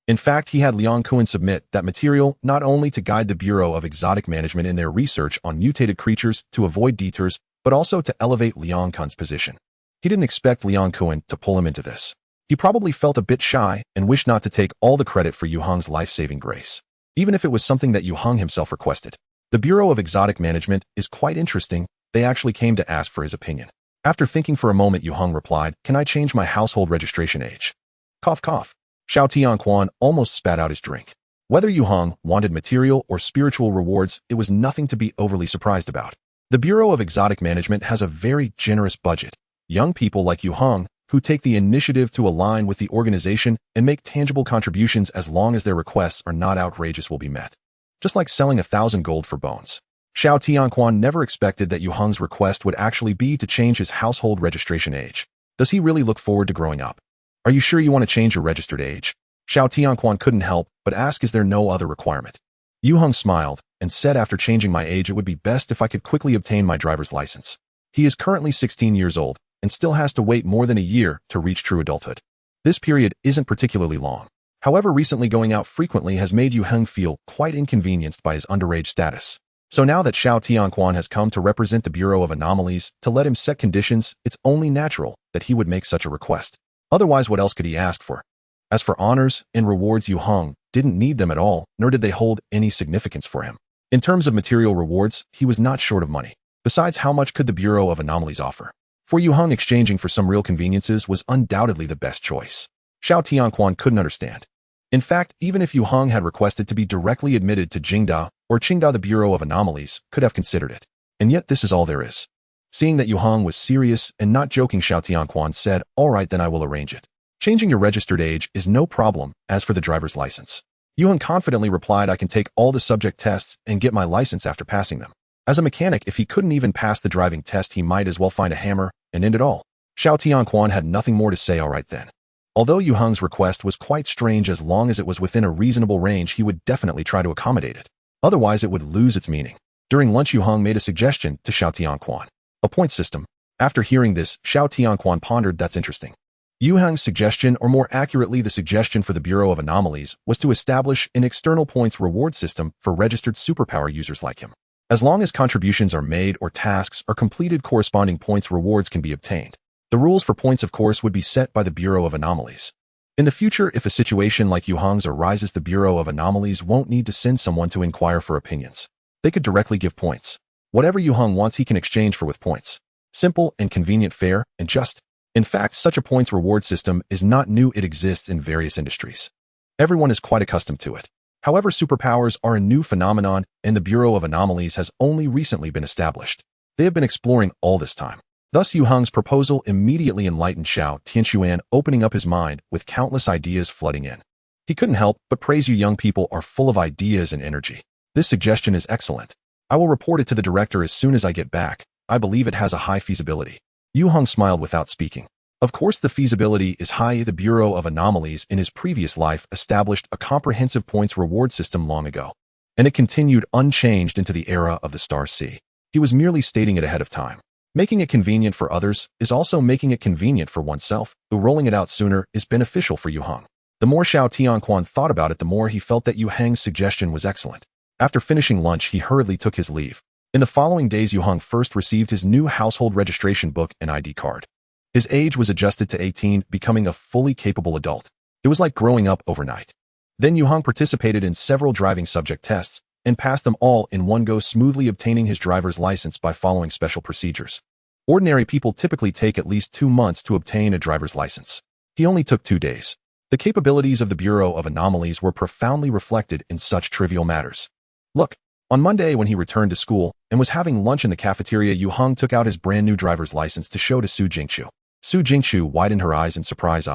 In fact, he had Liang Kuan submit that material not only to guide the Bureau of Exotic Management in their research on mutated creatures to avoid detours, but also to elevate Liang Kuan's position. He didn't expect Liang Kuan to pull him into this. He probably felt a bit shy and wished not to take all the credit for Yue Heng's life-saving grace, even if it was something that Yue Heng himself requested. The Bureau of Exotic Management is quite interesting. They actually came to ask for his opinion. After thinking for a moment, Yue Heng replied, "Can I change my household registration age?" Cough, cough. Xiao Tianquan almost spat out his drink. Whether Yue Heng wanted material or spiritual rewards, it was nothing to be overly surprised about. The Bureau of Exotic Management has a very generous budget. Young people like Yue Heng, who take the initiative to align with the organization and make tangible contributions as long as their requests are not outrageous, will be met. Just like selling 1,000 gold for bones. Xiao Tianquan never expected that Yue Heng's request would actually be to change his household registration age. Does he really look forward to growing up? Are you sure you want to change your registered age? Xiao Tianquan couldn't help but ask, is there no other requirement? Yue Heng smiled and said, after changing my age, it would be best if I could quickly obtain my driver's license. He is currently 16 years old and still has to wait more than a year to reach true adulthood. This period isn't particularly long. However, recently going out frequently has made Yue Heng feel quite inconvenienced by his underage status. So now that Xiao Tianquan has come to represent the Bureau of Anomalies to let him set conditions, it's only natural that he would make such a request. Otherwise, what else could he ask for? As for honors and rewards, Yue Heng didn't need them at all, nor did they hold any significance for him. In terms of material rewards, he was not short of money. Besides, how much could the Bureau of Anomalies offer? For Yue Heng, exchanging for some real conveniences was undoubtedly the best choice. Xiao Tianquan couldn't understand. In fact, even if Yue Heng had requested to be directly admitted to Jingda or Qingda, the Bureau of Anomalies could have considered it. And yet this is all there is. Seeing that Yue Heng was serious and not joking, Xiao Tianquan said, "All right, then I will arrange it. Changing your registered age is no problem. As for the driver's license," Yue Heng confidently replied, "I can take all the subject tests and get my license after passing them. As a mechanic, if he couldn't even pass the driving test, he might as well find a hammer and end it all." Xiao Tianquan had nothing more to say. All right then. Although Yue Heng's request was quite strange, as long as it was within a reasonable range, he would definitely try to accommodate it. Otherwise, it would lose its meaning. During lunch, Yue Heng made a suggestion to Xiao Tianquan. A point system. After hearing this, Xiao Tianquan pondered, that's interesting. Yue Heng's suggestion, or more accurately the suggestion for the Bureau of Anomalies, was to establish an external points reward system for registered superpower users like him. As long as contributions are made or tasks are completed, corresponding points rewards can be obtained. The rules for points, of course, would be set by the Bureau of Anomalies. In the future, if a situation like Yue Heng's arises, the Bureau of Anomalies won't need to send someone to inquire for opinions. They could directly give points. Whatever Yue Heng wants, he can exchange for with points. Simple and convenient, fair and just. In fact, such a points reward system is not new. It exists in various industries. Everyone is quite accustomed to it. However, superpowers are a new phenomenon, and the Bureau of Anomalies has only recently been established. They have been exploring all this time. Thus, Yue Heng's proposal immediately enlightened Xiao Tianquan, opening up his mind with countless ideas flooding in. He couldn't help but praise. "You young people are full of ideas and energy. This suggestion is excellent. I will report it to the director as soon as I get back. I believe it has a high feasibility." Yue Heng smiled without speaking. Of course, the feasibility is high. The Bureau of Anomalies in his previous life established a comprehensive points reward system long ago, and it continued unchanged into the era of the Star Sea. He was merely stating it ahead of time. Making it convenient for others is also making it convenient for oneself, though rolling it out sooner is beneficial for Yue Heng. The more Xiao Tianquan thought about it, the more he felt that Yue Heng's suggestion was excellent. After finishing lunch, he hurriedly took his leave. In the following days, Yue Heng first received his new household registration book and ID card. His age was adjusted to 18, becoming a fully capable adult. It was like growing up overnight. Then Yue Heng participated in several driving subject tests and passed them all in one go, smoothly obtaining his driver's license by following special procedures. Ordinary people typically take at least 2 months to obtain a driver's license. He only took 2 days. The capabilities of the Bureau of Anomalies were profoundly reflected in such trivial matters. Look, on Monday when he returned to school and was having lunch in the cafeteria, Yue Heng took out his brand new driver's license to show to Su Jingqiu. Su Jingqiu widened her eyes in surprise.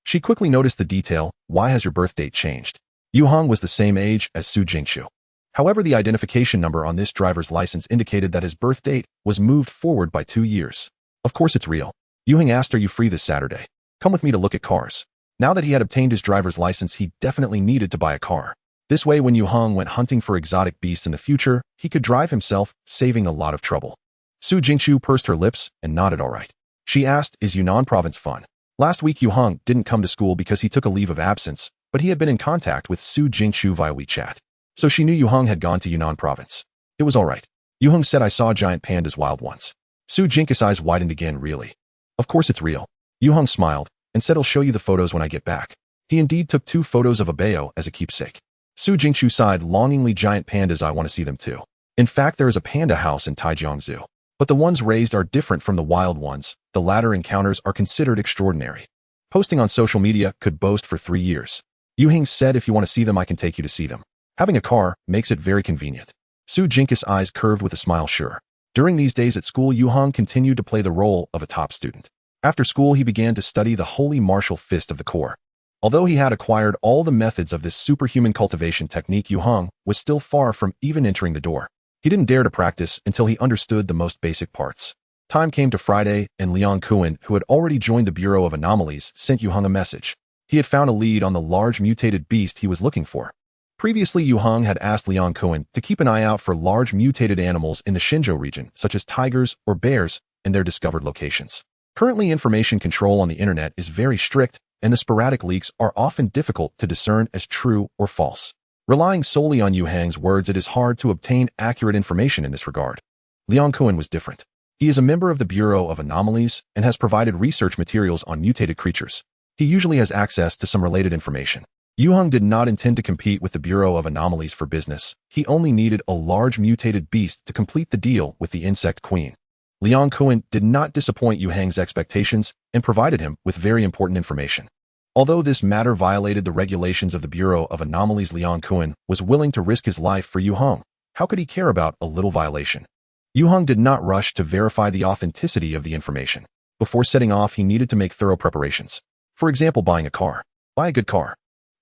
She quickly noticed the detail. "Why has your birth date changed?" Yue Heng was the same age as Su Jingqiu. However, the identification number on this driver's license indicated that his birth date was moved forward by 2 years. Of course it's real. Yue Heng asked, "Are you free this Saturday? Come with me to look at cars." Now that he had obtained his driver's license, he definitely needed to buy a car. This way, when Yue Heng went hunting for exotic beasts in the future, he could drive himself, saving a lot of trouble. Su Jingqiu pursed her lips and nodded all right. She asked, "Is Yunnan province fun?" Last week, Yue Heng didn't come to school because he took a leave of absence, but he had been in contact with Su Jingqiu via WeChat. So she knew Yue Heng had gone to Yunnan province. It was all right. Yue Heng said, "I saw giant pandas wild once." Su Jingqiu's eyes widened again. "Really?" "Of course it's real." Yue Heng smiled and said, "I'll show you the photos when I get back." He indeed took 2 photos of a bao as a keepsake. Su Jingqiu sighed longingly. "Giant pandas, I want to see them too. In fact, there is a panda house in Taijiang Zoo. But the ones raised are different from the wild ones. The latter encounters are considered extraordinary. Posting on social media could boast for 3 years." Yue Heng said, "If you want to see them, I can take you to see them. Having a car makes it very convenient." Su Jingqiu's eyes curved with a smile. "Sure." During these days at school, Yue Heng continued to play the role of a top student. After school, he began to study the holy martial fist of the core. Although he had acquired all the methods of this superhuman cultivation technique, Yue Heng was still far from even entering the door. He didn't dare to practice until he understood the most basic parts. Time came to Friday, and Liang Kuan, who had already joined the Bureau of Anomalies, sent Yue Heng a message. He had found a lead on the large mutated beast he was looking for. Previously, Yue Heng had asked Liang Kuan to keep an eye out for large mutated animals in the Xinzhou region, such as tigers or bears, and their discovered locations. Currently, information control on the internet is very strict, and the sporadic leaks are often difficult to discern as true or false. Relying solely on Yue Heng's words, it is hard to obtain accurate information in this regard. Liang Kuan was different. He is a member of the Bureau of Anomalies and has provided research materials on mutated creatures. He usually has access to some related information. Yue Heng did not intend to compete with the Bureau of Anomalies for business. He only needed a large mutated beast to complete the deal with the Insect Queen. Liang Kuan did not disappoint Yue Heng's expectations and provided him with very important information. Although this matter violated the regulations of the Bureau of Anomalies, Liang Kuan was willing to risk his life for Yue Heng. How could he care about a little violation? Yue Heng did not rush to verify the authenticity of the information. Before setting off, he needed to make thorough preparations. For example, buying a car. Buy a good car.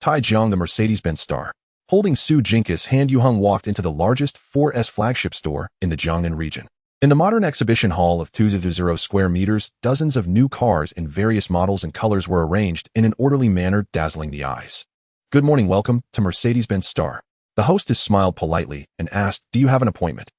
Taijiang, the Mercedes-Benz star. Holding Su Jingqiu's hand, Yue Heng walked into the largest 4S flagship store in the Jiangnan region. In the modern exhibition hall of 200 square meters, dozens of new cars in various models and colors were arranged in an orderly manner, dazzling the eyes. "Good morning, welcome to Mercedes-Benz Star." The hostess smiled politely and asked, "Do you have an appointment?"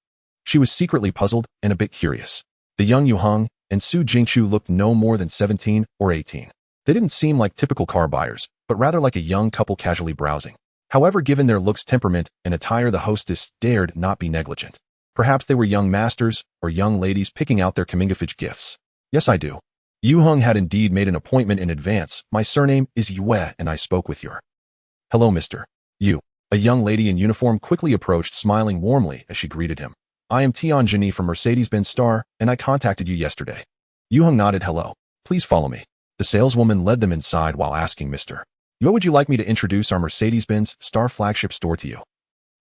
She was secretly puzzled and a bit curious. The young Yue Heng and Su Jingqiu looked no more than 17 or 18. They didn't seem like typical car buyers, but rather like a young couple casually browsing. However, given their looks, temperament, and attire, the hostess dared not be negligent. Perhaps they were young masters or young ladies picking out their coming-of-age gifts. "Yes, I do." Yue Heng had indeed made an appointment in advance. "My surname is Yue, and I spoke with your—" "Hello, Mr. Yu." A young lady in uniform quickly approached, smiling warmly as she greeted him. "I am Tianjini from Mercedes-Benz Star, and I contacted you yesterday." Yue Heng nodded. "Hello. Please follow me." The saleswoman led them inside while asking, "Mr. Yu, would you like me to introduce our Mercedes-Benz Star flagship store to you?"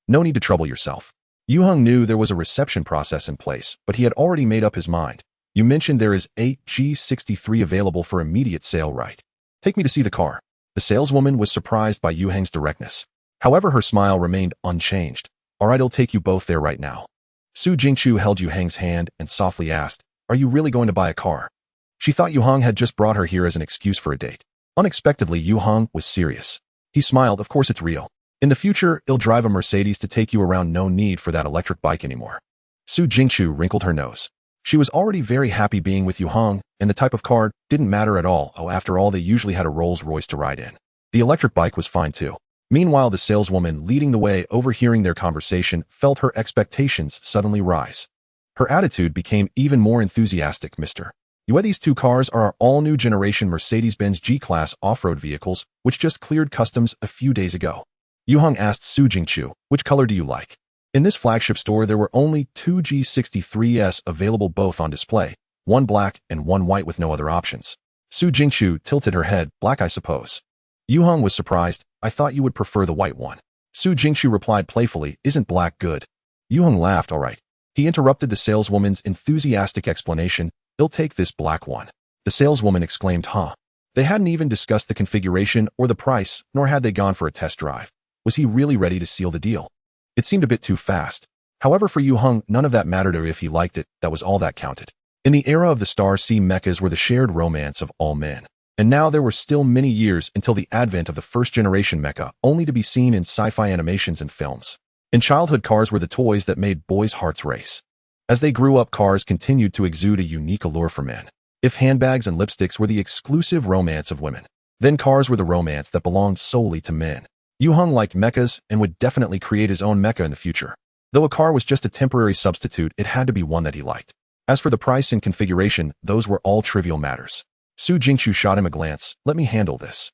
"No need to trouble yourself." Yue Heng knew there was a reception process in place, but he had already made up his mind. "You mentioned there is a G63 available for immediate sale, right? Take me to see the car." The saleswoman was surprised by Yue Heng's directness. However, her smile remained unchanged. "All right, I'll take you both there right now." Su Jingqiu held Yue Heng's hand and softly asked, "Are you really going to buy a car?" She thought Yue Heng had just brought her here as an excuse for a date. Unexpectedly, Yue Heng was serious. He smiled. "Of course it's real. In the future, I'll drive a Mercedes to take you around. No need for that electric bike anymore." Su Jingqiu wrinkled her nose. She was already very happy being with Yue Heng, and the type of car didn't matter at all. After all, they usually had a Rolls-Royce to ride in. The electric bike was fine too. Meanwhile, the saleswoman leading the way, overhearing their conversation, felt her expectations suddenly rise. Her attitude became even more enthusiastic. "Mr. Yue, these 2 cars are our all-new generation Mercedes-Benz G-Class off-road vehicles, which just cleared customs a few days ago." Yue Heng asked Su Jingqiu, "Which color do you like?" In this flagship store, there were only 2 G63s available, both on display, one black and one white with no other options. Su Jingqiu tilted her head. "Black, I suppose." Yue Heng was surprised. "I thought you would prefer the white one." Su Jingqiu replied playfully, "Isn't black good?" Yue Heng laughed. "All right." He interrupted the saleswoman's enthusiastic explanation. "I'll take this black one." The saleswoman exclaimed, "Huh?" They hadn't even discussed the configuration or the price, nor had they gone for a test drive. Was he really ready to seal the deal? It seemed a bit too fast. However, for Yue Heng, none of that mattered, or if he liked it, that was all that counted. In the era of the Star Sea, mechas were the shared romance of all men. And now there were still many years until the advent of the first-generation mecha, only to be seen in sci-fi animations and films. In childhood, cars were the toys that made boys' hearts race. As they grew up, cars continued to exude a unique allure for men. If handbags and lipsticks were the exclusive romance of women, then cars were the romance that belonged solely to men. Yue Heng liked mechas and would definitely create his own mecha in the future. Though a car was just a temporary substitute, it had to be one that he liked. As for the price and configuration, those were all trivial matters. Su Jingqiu shot him a glance. "Let me handle this."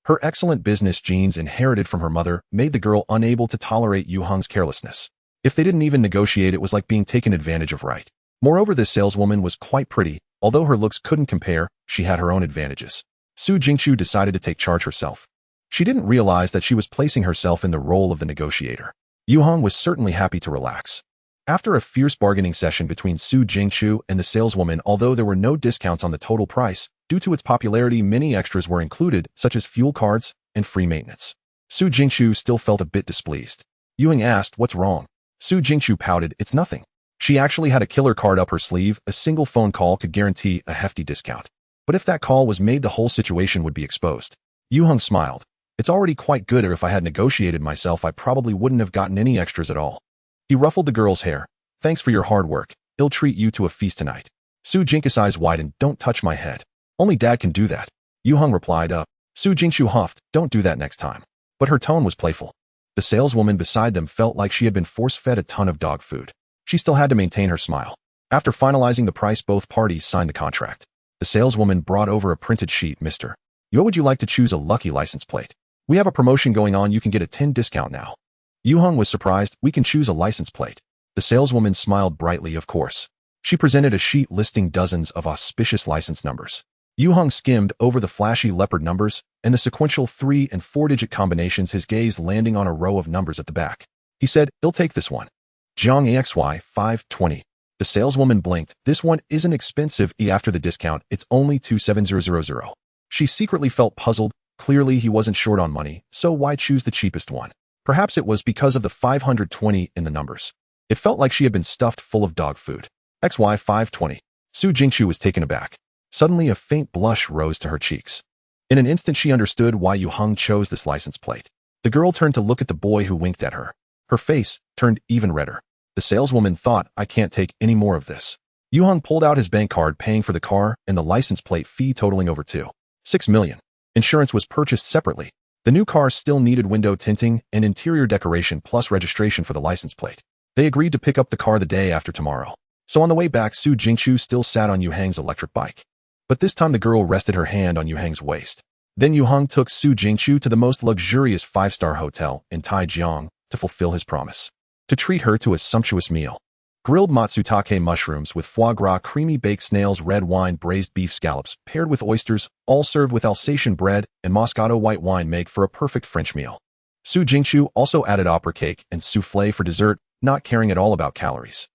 Her excellent business genes inherited from her mother made the girl unable to tolerate Yue Heng's carelessness. If they didn't even negotiate, it was like being taken advantage of, right? Moreover, this saleswoman was quite pretty. Although her looks couldn't compare, she had her own advantages. Su Jingqiu decided to take charge herself. She didn't realize that she was placing herself in the role of the negotiator. Yue Heng was certainly happy to relax. After a fierce bargaining session between Su Jingqiu and the saleswoman, although there were no discounts on the total price, due to its popularity, many extras were included, such as fuel cards and free maintenance. Su Jingqiu still felt a bit displeased. Yue Heng asked, "What's wrong?" Su Jingqiu pouted, "It's nothing." She actually had a killer card up her sleeve. A single phone call could guarantee a hefty discount. But if that call was made, the whole situation would be exposed. Yue Heng smiled. "It's already quite good, or if I had negotiated myself, I probably wouldn't have gotten any extras at all." He ruffled the girl's hair. "Thanks for your hard work. I'll treat you to a feast tonight." Su Jingqiu's eyes widened. "Don't touch my head. Only Dad can do that." Yue Heng replied, Su Jingqiu huffed, "Don't do that next time." But her tone was playful. The saleswoman beside them felt like she had been force-fed a ton of dog food. She still had to maintain her smile. After finalizing the price, both parties signed the contract. The saleswoman brought over a printed sheet. "Mr. Yue, would you like to choose a lucky license plate? We have a promotion going on. You can get a 10% discount now." Yue Heng was surprised. "We can choose a license plate." The saleswoman smiled brightly. "Of course." She presented a sheet listing dozens of auspicious license numbers. Yue Heng skimmed over the flashy leopard numbers and the sequential 3- and 4-digit combinations, his gaze landing on a row of numbers at the back. He said, "I'll take this one. Jiang AXY 520. The saleswoman blinked. "This one isn't expensive. After the discount, it's only 27000. She secretly felt puzzled. Clearly he wasn't short on money, so why choose the cheapest one? Perhaps it was because of the 520 in the numbers. It felt like she had been stuffed full of dog food. XY 520. Su Jingqiu was taken aback. Suddenly a faint blush rose to her cheeks. In an instant she understood why Yue Heng chose this license plate. The girl turned to look at the boy who winked at her. Her face turned even redder. The saleswoman thought, "I can't take any more of this." Yue Heng pulled out his bank card, paying for the car and the license plate fee totaling over 2.6 million. Insurance was purchased separately. The new car still needed window tinting and interior decoration plus registration for the license plate. They agreed to pick up the car the day after tomorrow. So on the way back, Su Jingqiu still sat on Yue Heng's electric bike. But this time the girl rested her hand on Yue Heng's waist. Then Yue Heng took Su Jingqiu to the most luxurious 5-star hotel in Taijiang to fulfill his promise. To treat her to a sumptuous meal. Grilled matsutake mushrooms with foie gras, creamy baked snails, red wine, braised beef scallops, paired with oysters, all served with Alsatian bread and Moscato white wine make for a perfect French meal. Su Jingqiu also added opera cake and soufflé for dessert, not caring at all about calories.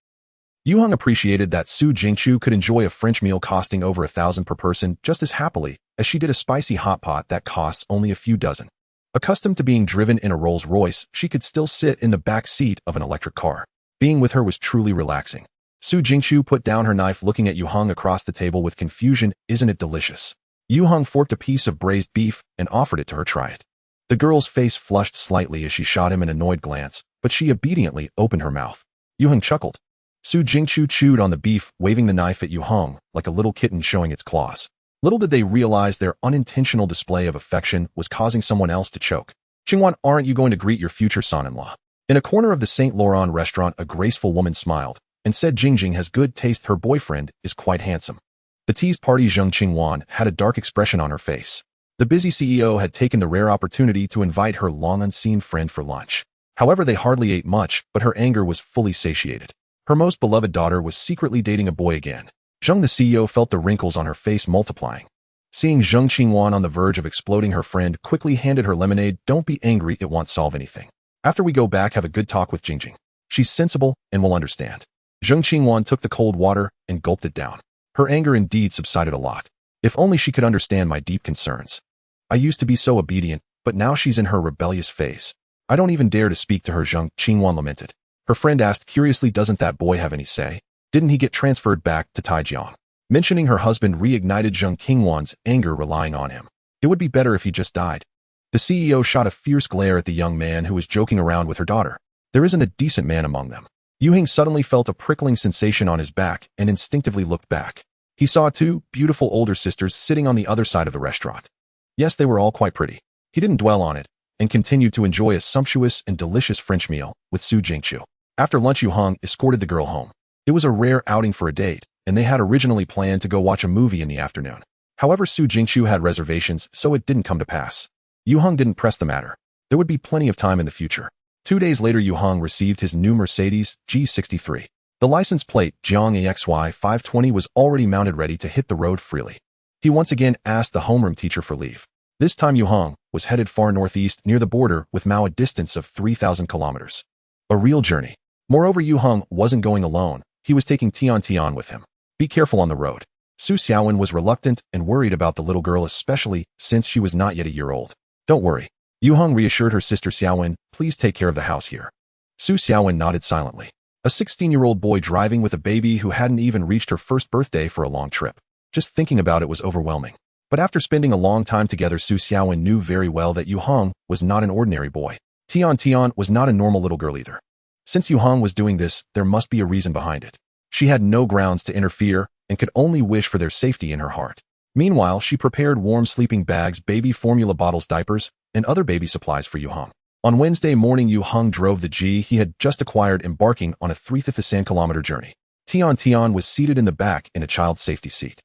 Yue Heng appreciated that Su Jingqiu could enjoy a French meal costing over 1,000 per person just as happily as she did a spicy hot pot that costs only a few dozen. Accustomed to being driven in a Rolls Royce, she could still sit in the back seat of an electric car. Being with her was truly relaxing. Su Jingqiu put down her knife, looking at Yue Heng across the table with confusion. "Isn't it delicious?" Yue Heng forked a piece of braised beef and offered it to her. "Try it." The girl's face flushed slightly as she shot him an annoyed glance, but she obediently opened her mouth. Yue Heng chuckled. Su Jingqiu chewed on the beef, waving the knife at Yue Heng like a little kitten showing its claws. Little did they realize their unintentional display of affection was causing someone else to choke. "Qingwan, aren't you going to greet your future son-in-law?" In a corner of the St. Laurent restaurant, a graceful woman smiled and said Jingjing has good taste. Her boyfriend is quite handsome. The teased party Zheng Qingwan had a dark expression on her face. The busy CEO had taken the rare opportunity to invite her long-unseen friend for lunch. However, they hardly ate much, but her anger was fully satiated. Her most beloved daughter was secretly dating a boy again. Zheng, the CEO, felt the wrinkles on her face multiplying. Seeing Zheng Qingwan on the verge of exploding, her friend quickly handed her lemonade. "Don't be angry, it won't solve anything. After we go back, have a good talk with Jingjing. She's sensible and will understand." Zheng Qingwan took the cold water and gulped it down. Her anger indeed subsided a lot. "If only she could understand my deep concerns. I used to be so obedient, but now she's in her rebellious phase. I don't even dare to speak to her, Zheng Qingwan lamented. Her friend asked curiously, doesn't that boy have any say? Didn't he get transferred back to Taijiang? Mentioning her husband reignited Zheng Qingwan's anger, relying on him. It would be better if he just died. The CEO shot a fierce glare at the young man who was joking around with her daughter. There isn't a decent man among them. Yue Heng suddenly felt a prickling sensation on his back and instinctively looked back. He saw two beautiful older sisters sitting on the other side of the restaurant. Yes, they were all quite pretty. He didn't dwell on it and continued to enjoy a sumptuous and delicious French meal with Su Jingqiu. After lunch, Yue Heng escorted the girl home. It was a rare outing for a date, and they had originally planned to go watch a movie in the afternoon. However, Su Jingqiu had reservations, so it didn't come to pass. Yue Heng didn't press the matter. There would be plenty of time in the future. 2 days later, Yue Heng received his new Mercedes G63. The license plate, Jiang AXY 520, was already mounted, ready to hit the road freely. He once again asked the homeroom teacher for leave. This time, Yue Heng was headed far northeast near the border with Mao, a distance of 3,000 kilometers. A real journey. Moreover, Yue Heng wasn't going alone. He was taking Tian with him. Be careful on the road. Su Xiaowen was reluctant and worried about the little girl, especially since she was not yet a year old. Don't worry. Yue Heng reassured her sister Xiaowen, please take care of the house here. Su Xiaowen nodded silently. A 16-year-old boy driving with a baby who hadn't even reached her first birthday for a long trip. Just thinking about it was overwhelming. But after spending a long time together, Su Xiaowen knew very well that Yue Heng was not an ordinary boy. Tian was not a normal little girl either. Since Yue Heng was doing this, there must be a reason behind it. She had no grounds to interfere and could only wish for their safety in her heart. Meanwhile, she prepared warm sleeping bags, baby formula bottles, diapers, and other baby supplies for Yue Heng. On Wednesday morning, Yue Heng drove the G he had just acquired, embarking on a 3,000-kilometer journey. Tian was seated in the back in a child safety seat.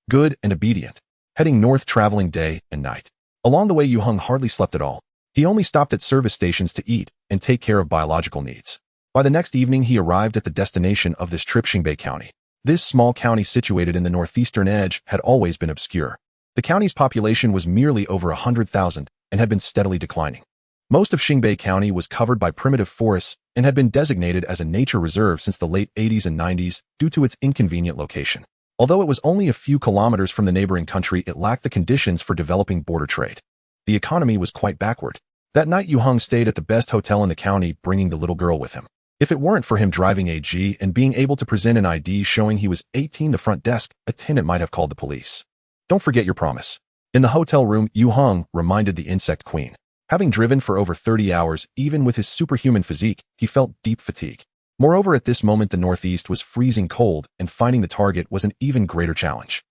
Good and obedient. Heading north, traveling day and night. Along the way, Yue Heng hardly slept at all. He only stopped at service stations to eat and take care of biological needs. By the next evening, he arrived at the destination of this trip, Xingbei County. This small county situated in the northeastern edge had always been obscure. The county's population was merely over 100,000 and had been steadily declining. Most of Xingbei County was covered by primitive forests and had been designated as a nature reserve since the late 80s and 90s due to its inconvenient location. Although it was only a few kilometers from the neighboring country, it lacked the conditions for developing border trade. The economy was quite backward. That night, Yue Heng stayed at the best hotel in the county, bringing the little girl with him. If it weren't for him driving a G and being able to present an ID showing he was 18, the front desk attendant might have called the police. Don't forget your promise. In the hotel room, Yue Heng reminded the insect queen. Having driven for over 30 hours, even with his superhuman physique, he felt deep fatigue. Moreover, at this moment, the northeast was freezing cold, and finding the target was an even greater challenge.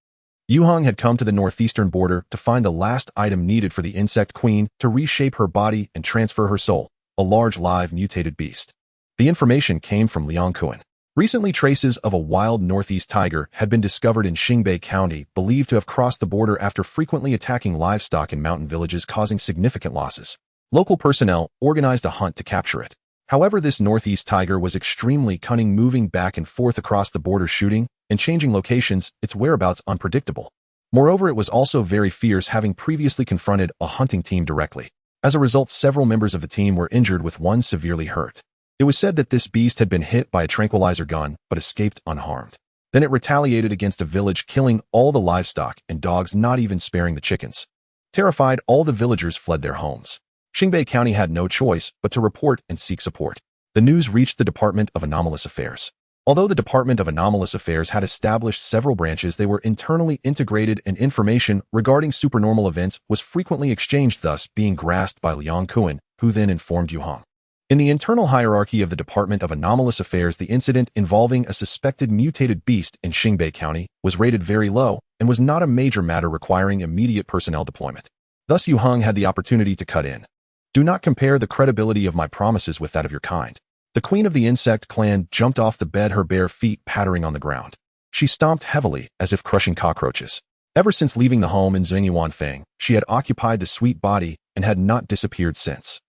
Yue Heng had come to the northeastern border to find the last item needed for the insect queen to reshape her body and transfer her soul, a large live mutated beast. The information came from Liang Kuan. Recently, traces of a wild northeast tiger had been discovered in Xingbei County, believed to have crossed the border after frequently attacking livestock in mountain villages, causing significant losses. Local personnel organized a hunt to capture it. However, this northeast tiger was extremely cunning, moving back and forth across the border, shooting and changing locations, its whereabouts unpredictable. Moreover, it was also very fierce, having previously confronted a hunting team directly. As a result, several members of the team were injured, with one severely hurt. It was said that this beast had been hit by a tranquilizer gun, but escaped unharmed. Then it retaliated against a village, killing all the livestock and dogs, not even sparing the chickens. Terrified, all the villagers fled their homes. Xingbei County had no choice but to report and seek support. The news reached the Department of Anomalous Affairs. Although the Department of Anomalous Affairs had established several branches, they were internally integrated, and information regarding supernormal events was frequently exchanged, thus being grasped by Liang Kuan, who then informed Yue Heng. In the internal hierarchy of the Department of Anomalous Affairs, the incident involving a suspected mutated beast in Xingbei County was rated very low and was not a major matter requiring immediate personnel deployment. Thus, Yue Heng had the opportunity to cut in. Do not compare the credibility of my promises with that of your kind. The queen of the insect clan jumped off the bed, her bare feet pattering on the ground. She stomped heavily, as if crushing cockroaches. Ever since leaving the home in Wufeng, she had occupied the sweet body and had not disappeared since.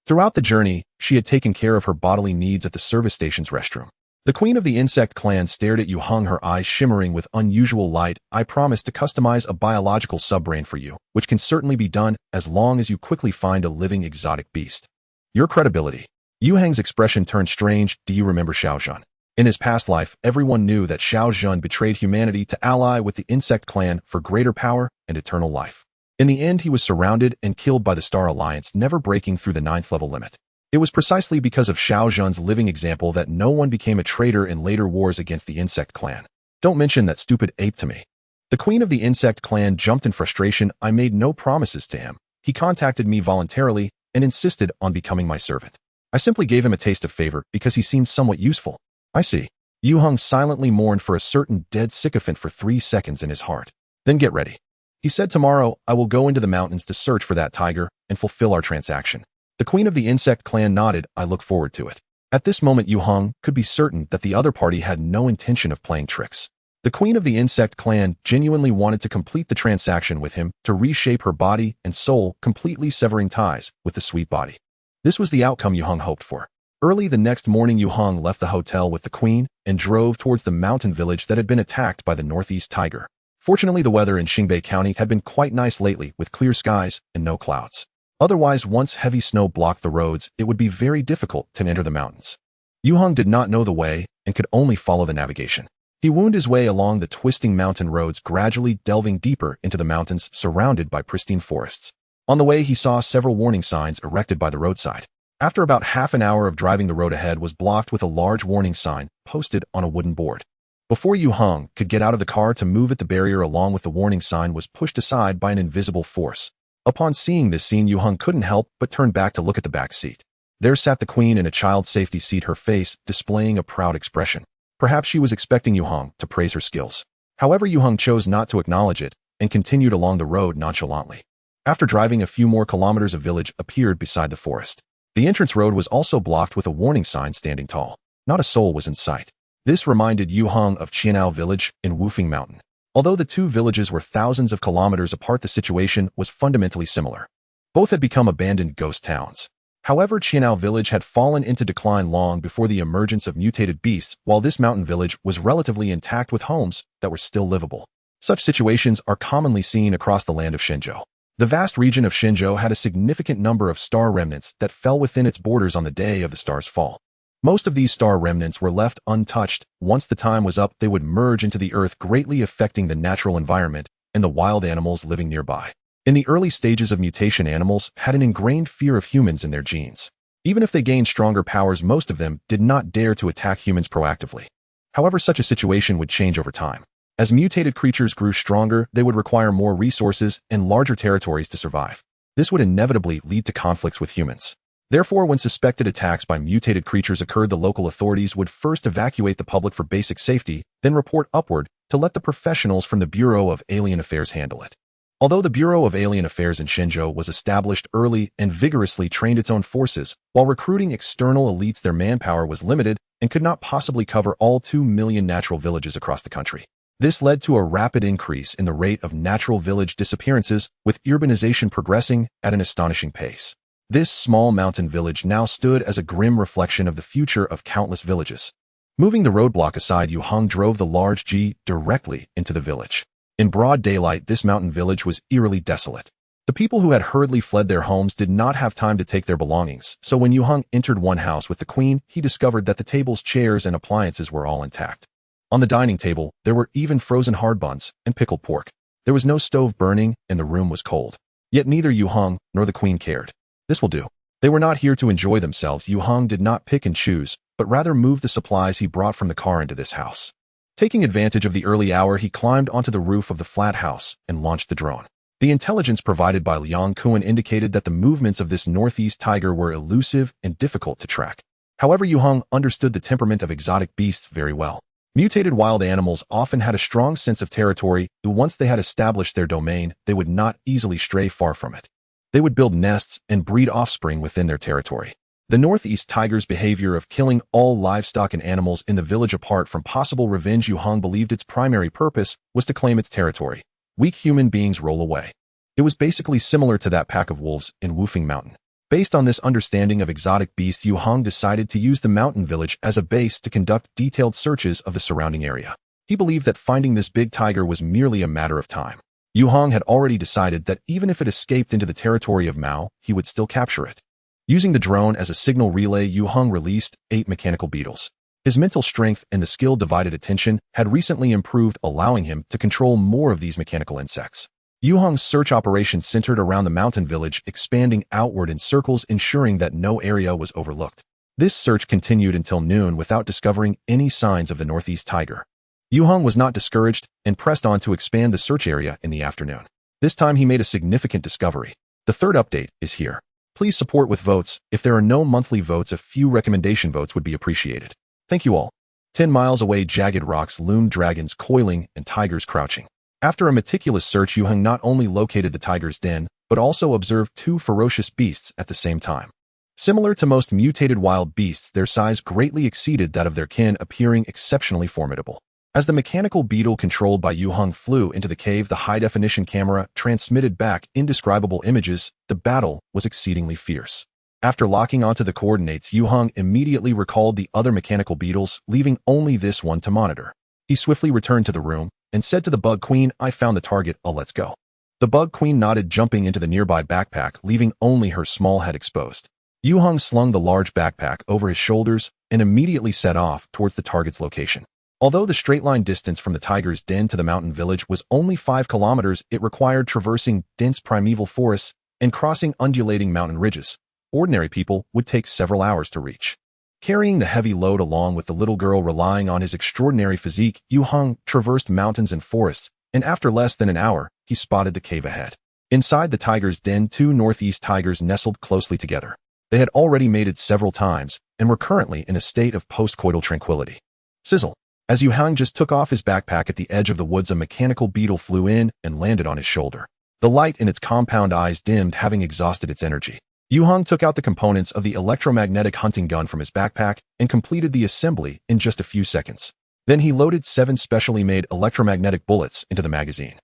Throughout the journey, she had taken care of her bodily needs at the service station's restroom. The queen of the insect clan stared at Yue Heng, her eyes shimmering with unusual light. I promise to customize a biological subbrain for you, which can certainly be done as long as you quickly find a living exotic beast. Your credibility. Yue Heng's expression turned strange. Do you remember Xiao Zhan? In his past life, everyone knew that Xiao Zhan betrayed humanity to ally with the insect clan for greater power and eternal life. In the end, he was surrounded and killed by the Star Alliance, never breaking through the 9th level limit. It was precisely because of Xiao Zhan's living example that no one became a traitor in later wars against the insect clan. Don't mention that stupid ape to me. The queen of the insect clan jumped in frustration. I made no promises to him. He contacted me voluntarily and insisted on becoming my servant. I simply gave him a taste of favor because he seemed somewhat useful. I see. Yue Heng silently mourned for a certain dead sycophant for 3 seconds in his heart. Then get ready. He said, tomorrow I will go into the mountains to search for that tiger and fulfill our transaction. The queen of the insect clan nodded. I look forward to it. At this moment, Yue Heng could be certain that the other party had no intention of playing tricks. The queen of the insect clan genuinely wanted to complete the transaction with him, to reshape her body and soul, completely severing ties with the sweet body. This was the outcome Yue Heng hoped for. Early the next morning, Yue Heng left the hotel with the queen and drove towards the mountain village that had been attacked by the northeast tiger. Fortunately, the weather in Xingbei County had been quite nice lately, with clear skies and no clouds. Otherwise, once heavy snow blocked the roads, it would be very difficult to enter the mountains. Yue Heng did not know the way and could only follow the navigation. He wound his way along the twisting mountain roads, gradually delving deeper into the mountains surrounded by pristine forests. On the way, he saw several warning signs erected by the roadside. After about half an hour of driving, the road ahead was blocked with a large warning sign posted on a wooden board. Before Yue Heng could get out of the car to move it, the barrier along with the warning sign was pushed aside by an invisible force. Upon seeing this scene, Yue Heng couldn't help but turn back to look at the back seat. There sat the queen in a child safety seat, her face displaying a proud expression. Perhaps she was expecting Yue Heng to praise her skills. However, Yue Heng chose not to acknowledge it and continued along the road nonchalantly. After driving a few more kilometers, a village appeared beside the forest. The entrance road was also blocked with a warning sign standing tall. Not a soul was in sight. This reminded Yue Heng of Qianao village in Wufeng Mountain. Although the two villages were thousands of kilometers apart, the situation was fundamentally similar. Both had become abandoned ghost towns. However, Qianao village had fallen into decline long before the emergence of mutated beasts, while this mountain village was relatively intact with homes that were still livable. Such situations are commonly seen across the land of Shenzhou. The vast region of Shenzhou had a significant number of star remnants that fell within its borders on the day of the star's fall. Most of these star remnants were left untouched. Once the time was up, they would merge into the earth, greatly affecting the natural environment and the wild animals living nearby. In the early stages of mutation, animals had an ingrained fear of humans in their genes. Even if they gained stronger powers, most of them did not dare to attack humans proactively. However, such a situation would change over time. As mutated creatures grew stronger, they would require more resources and larger territories to survive. This would inevitably lead to conflicts with humans. Therefore, when suspected attacks by mutated creatures occurred, the local authorities would first evacuate the public for basic safety, then report upward to let the professionals from the Bureau of Alien Affairs handle it. Although the Bureau of Alien Affairs in Shenzhou was established early and vigorously trained its own forces, while recruiting external elites, their manpower was limited and could not possibly cover all 2 million natural villages across the country. This led to a rapid increase in the rate of natural village disappearances, with urbanization progressing at an astonishing pace. This small mountain village now stood as a grim reflection of the future of countless villages. Moving the roadblock aside, Yue Heng drove the large G directly into the village. In broad daylight, this mountain village was eerily desolate. The people who had hurriedly fled their homes did not have time to take their belongings, so when Yue Heng entered one house with the queen, he discovered that the tables, chairs, and appliances were all intact. On the dining table, there were even frozen hard buns and pickled pork. There was no stove burning, and the room was cold. Yet neither Yue Heng nor the queen cared. This will do. They were not here to enjoy themselves. Yue Heng did not pick and choose, but rather moved the supplies he brought from the car into this house. Taking advantage of the early hour, he climbed onto the roof of the flat house and launched the drone. The intelligence provided by Liang Kuan indicated that the movements of this northeast tiger were elusive and difficult to track. However, Yue Heng understood the temperament of exotic beasts very well. Mutated wild animals often had a strong sense of territory, and once they had established their domain, they would not easily stray far from it. They would build nests and breed offspring within their territory. The northeast tiger's behavior of killing all livestock and animals in the village, apart from possible revenge, Yue Heng believed its primary purpose was to claim its territory. Weak human beings roll away. It was basically similar to that pack of wolves in Wufeng Mountain. Based on this understanding of exotic beasts, Yue Heng decided to use the mountain village as a base to conduct detailed searches of the surrounding area. He believed that finding this big tiger was merely a matter of time. Yue Heng had already decided that even if it escaped into the territory of Mao, he would still capture it. Using the drone as a signal relay, Yue Heng released 8 mechanical beetles. His mental strength and the skill divided attention had recently improved, allowing him to control more of these mechanical insects. Yue Heng's search operation centered around the mountain village, expanding outward in circles, ensuring that no area was overlooked. This search continued until noon without discovering any signs of the northeast tiger. Yue Heng was not discouraged and pressed on to expand the search area in the afternoon. This time he made a significant discovery. The third update is here. Please support with votes. If there are no monthly votes, a few recommendation votes would be appreciated. Thank you all. 10 miles away, jagged rocks loomed, dragons coiling and tigers crouching. After a meticulous search, Yue Heng not only located the tiger's den, but also observed two ferocious beasts at the same time. Similar to most mutated wild beasts, their size greatly exceeded that of their kin, appearing exceptionally formidable. As the mechanical beetle controlled by Yue Heng flew into the cave, the high-definition camera transmitted back indescribable images. The battle was exceedingly fierce. After locking onto the coordinates, Yue Heng immediately recalled the other mechanical beetles, leaving only this one to monitor. He swiftly returned to the room and said to the Bug Queen, "I found the target, let's go." The Bug Queen nodded, jumping into the nearby backpack, leaving only her small head exposed. Yue Heng slung the large backpack over his shoulders and immediately set off towards the target's location. Although the straight-line distance from the tiger's den to the mountain village was only 5 kilometers, it required traversing dense primeval forests and crossing undulating mountain ridges. Ordinary people would take several hours to reach. Carrying the heavy load along with the little girl relying on his extraordinary physique, Yue Heng traversed mountains and forests, and after less than an hour, he spotted the cave ahead. Inside the tiger's den, two northeast tigers nestled closely together. They had already mated several times and were currently in a state of postcoital tranquility. Sizzle. As Yue Heng just took off his backpack at the edge of the woods, a mechanical beetle flew in and landed on his shoulder. The light in its compound eyes dimmed, having exhausted its energy. Yue Heng took out the components of the electromagnetic hunting gun from his backpack and completed the assembly in just a few seconds. Then he loaded 7 specially made electromagnetic bullets into the magazine.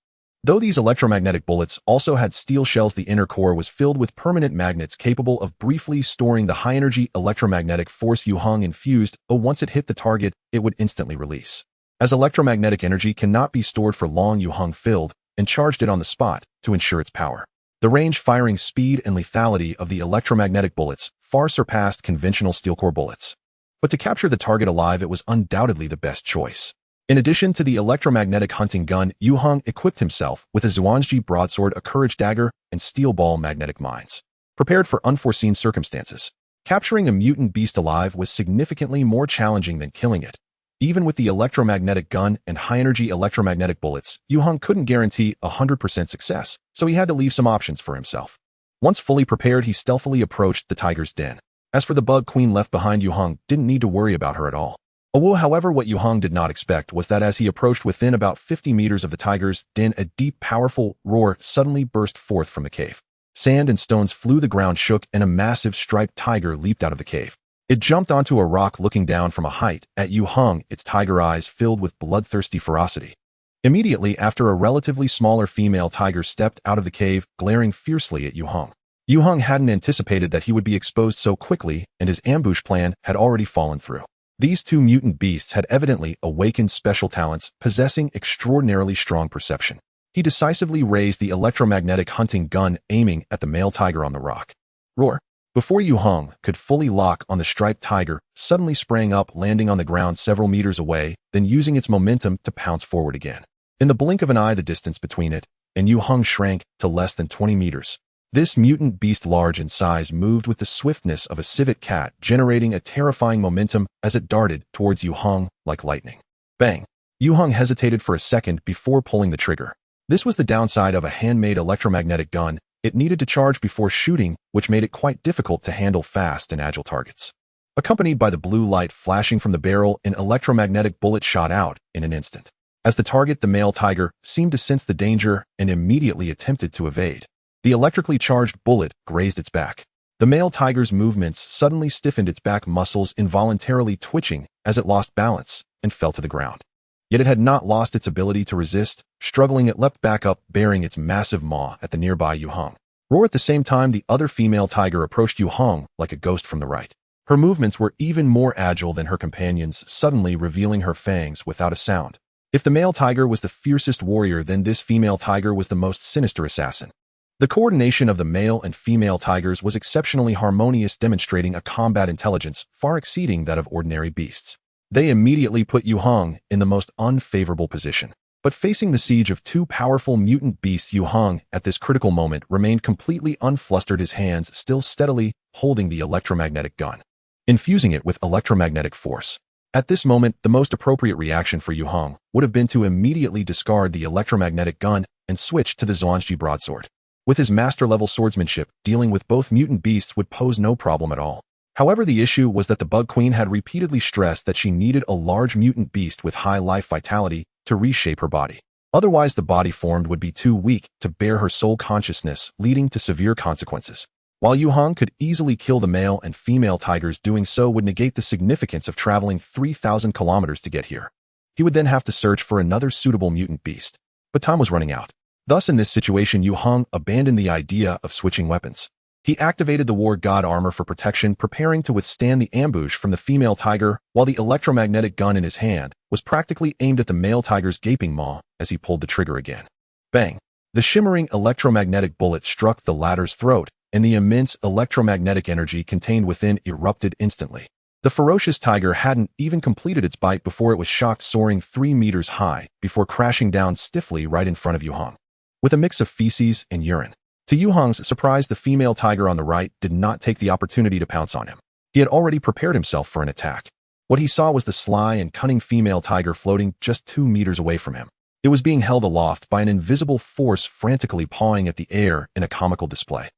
Though these electromagnetic bullets also had steel shells, the inner core was filled with permanent magnets capable of briefly storing the high-energy electromagnetic force Yue Heng infused. Once it hit the target, it would instantly release. As electromagnetic energy cannot be stored for long, Yue Heng filled and charged it on the spot to ensure its power. The range, firing speed, and lethality of the electromagnetic bullets far surpassed conventional steel core bullets. But to capture the target alive, it was undoubtedly the best choice. In addition to the electromagnetic hunting gun, Yue Heng equipped himself with a Zhuangzi broadsword, a courage dagger, and steel ball magnetic mines. Prepared for unforeseen circumstances, capturing a mutant beast alive was significantly more challenging than killing it. Even with the electromagnetic gun and high-energy electromagnetic bullets, Yue Heng couldn't guarantee 100% success, so he had to leave some options for himself. Once fully prepared, he stealthily approached the tiger's den. As for the Bug Queen left behind, Yue Heng didn't need to worry about her at all. However, what Yue Heng did not expect was that as he approached within about 50 meters of the tiger's den, a deep, powerful roar suddenly burst forth from the cave. Sand and stones flew, the ground shook, and a massive striped tiger leaped out of the cave. It jumped onto a rock, looking down from a height at Yue Heng, its tiger eyes filled with bloodthirsty ferocity. Immediately after, a relatively smaller female tiger stepped out of the cave, glaring fiercely at Yue Heng. Yue Heng hadn't anticipated that he would be exposed so quickly, and his ambush plan had already fallen through. These two mutant beasts had evidently awakened special talents, possessing extraordinarily strong perception. He decisively raised the electromagnetic hunting gun, aiming at the male tiger on the rock. Roar! Before Yue Heng could fully lock on, the striped tiger suddenly sprang up, landing on the ground several meters away, then using its momentum to pounce forward again. In the blink of an eye, the distance between it and Yue Heng shrank to less than 20 meters. This mutant beast, large in size, moved with the swiftness of a civet cat, generating a terrifying momentum as it darted towards Yue Heng like lightning. Bang! Yue Heng hesitated for a second before pulling the trigger. This was the downside of a handmade electromagnetic gun. It needed to charge before shooting, which made it quite difficult to handle fast and agile targets. Accompanied by the blue light flashing from the barrel, an electromagnetic bullet shot out in an instant. As the target, the male tiger, seemed to sense the danger and immediately attempted to evade. The electrically charged bullet grazed its back. The male tiger's movements suddenly stiffened, its back muscles involuntarily twitching as it lost balance and fell to the ground. Yet it had not lost its ability to resist. Struggling, it leapt back up, bearing its massive maw at the nearby Yue Heng. Roar! At the same time, the other female tiger approached Yue Heng like a ghost from the right. Her movements were even more agile than her companions, suddenly revealing her fangs without a sound. If the male tiger was the fiercest warrior, then this female tiger was the most sinister assassin. The coordination of the male and female tigers was exceptionally harmonious, demonstrating a combat intelligence far exceeding that of ordinary beasts. They immediately put Yue Heng in the most unfavorable position. But facing the siege of two powerful mutant beasts, Yue Heng, at this critical moment, remained completely unflustered, his hands still steadily holding the electromagnetic gun, infusing it with electromagnetic force. At this moment, the most appropriate reaction for Yue Heng would have been to immediately discard the electromagnetic gun and switch to the Zhuangzi broadsword. With his master-level swordsmanship, dealing with both mutant beasts would pose no problem at all. However, the issue was that the Bug Queen had repeatedly stressed that she needed a large mutant beast with high life vitality to reshape her body. Otherwise, the body formed would be too weak to bear her soul consciousness, leading to severe consequences. While Yue Heng could easily kill the male and female tigers, doing so would negate the significance of traveling 3,000 kilometers to get here. He would then have to search for another suitable mutant beast. But time was running out. Thus, in this situation, Yue Heng abandoned the idea of switching weapons. He activated the war god armor for protection, preparing to withstand the ambush from the female tiger, while the electromagnetic gun in his hand was practically aimed at the male tiger's gaping maw as he pulled the trigger again. Bang! The shimmering electromagnetic bullet struck the latter's throat, and the immense electromagnetic energy contained within erupted instantly. The ferocious tiger hadn't even completed its bite before it was shocked, soaring 3 meters high before crashing down stiffly right in front of Yue Heng. With a mix of feces and urine. To Yue Heng's surprise, the female tiger on the right did not take the opportunity to pounce on him. He had already prepared himself for an attack. What he saw was the sly and cunning female tiger floating just 2 meters away from him. It was being held aloft by an invisible force, frantically pawing at the air in a comical display.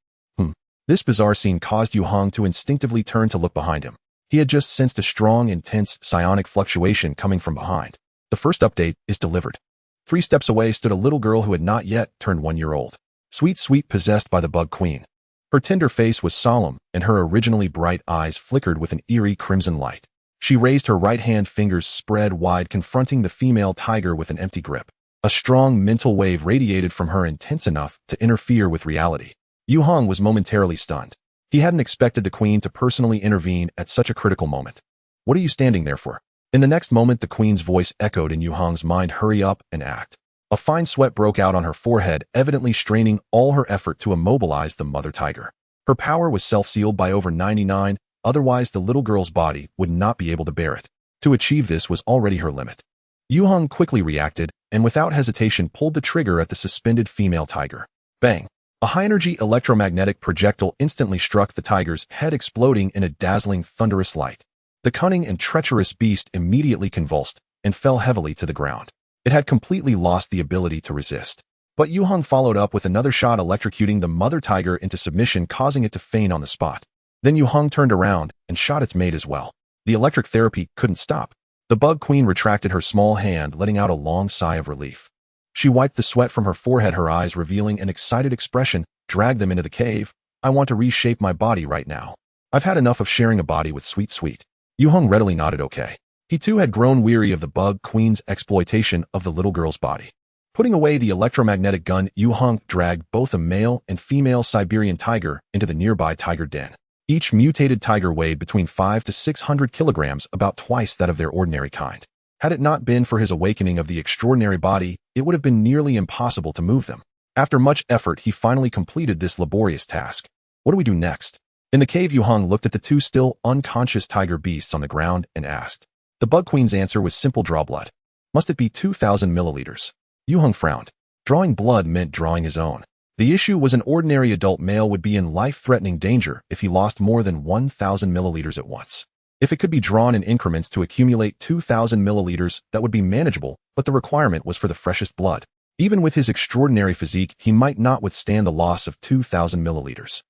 This bizarre scene caused Yue Heng to instinctively turn to look behind him. He had just sensed a strong, intense psionic fluctuation coming from behind. The first update is delivered. 3 steps away stood a little girl who had not yet turned 1 year old. Sweet, possessed by the Bug Queen. Her tender face was solemn, and her originally bright eyes flickered with an eerie crimson light. She raised her right hand, fingers spread wide, confronting the female tiger with an empty grip. A strong mental wave radiated from her, intense enough to interfere with reality. Yue Heng was momentarily stunned. He hadn't expected the queen to personally intervene at such a critical moment. What are you standing there for? In the next moment, the queen's voice echoed in Yue Heng's mind. Hurry up and act. A fine sweat broke out on her forehead, evidently straining all her effort to immobilize the mother tiger. Her power was self-sealed by over 99, otherwise the little girl's body would not be able to bear it. To achieve this was already her limit. Yue Heng quickly reacted, and without hesitation pulled the trigger at the suspended female tiger. Bang! A high-energy electromagnetic projectile instantly struck the tiger's head, exploding in a dazzling, thunderous light. The cunning and treacherous beast immediately convulsed and fell heavily to the ground. It had completely lost the ability to resist. But Yue Heng followed up with another shot, electrocuting the mother tiger into submission, causing it to faint on the spot. Then Yue Heng turned around and shot its mate as well. The electric therapy couldn't stop. The Bug Queen retracted her small hand, letting out a long sigh of relief. She wiped the sweat from her forehead, her eyes revealing an excited expression. Drag them into the cave. I want to reshape my body right now. I've had enough of sharing a body with Sweet. Yue Heng readily nodded okay. He too had grown weary of the Bug Queen's exploitation of the little girl's body. Putting away the electromagnetic gun, Yue Heng dragged both a male and female Siberian tiger into the nearby tiger den. Each mutated tiger weighed between 500 to 600 kilograms, about twice that of their ordinary kind. Had it not been for his awakening of the extraordinary body, it would have been nearly impossible to move them. After much effort, he finally completed this laborious task. What do we do next? In the cave, Yue Heng looked at the 2 still unconscious tiger beasts on the ground and asked. The Bug Queen's answer was simple: draw blood. Must it be 2,000 milliliters? Yue Heng frowned. Drawing blood meant drawing his own. The issue was an ordinary adult male would be in life-threatening danger if he lost more than 1,000 milliliters at once. If it could be drawn in increments to accumulate 2,000 milliliters, that would be manageable, but the requirement was for the freshest blood. Even with his extraordinary physique, he might not withstand the loss of 2,000 milliliters.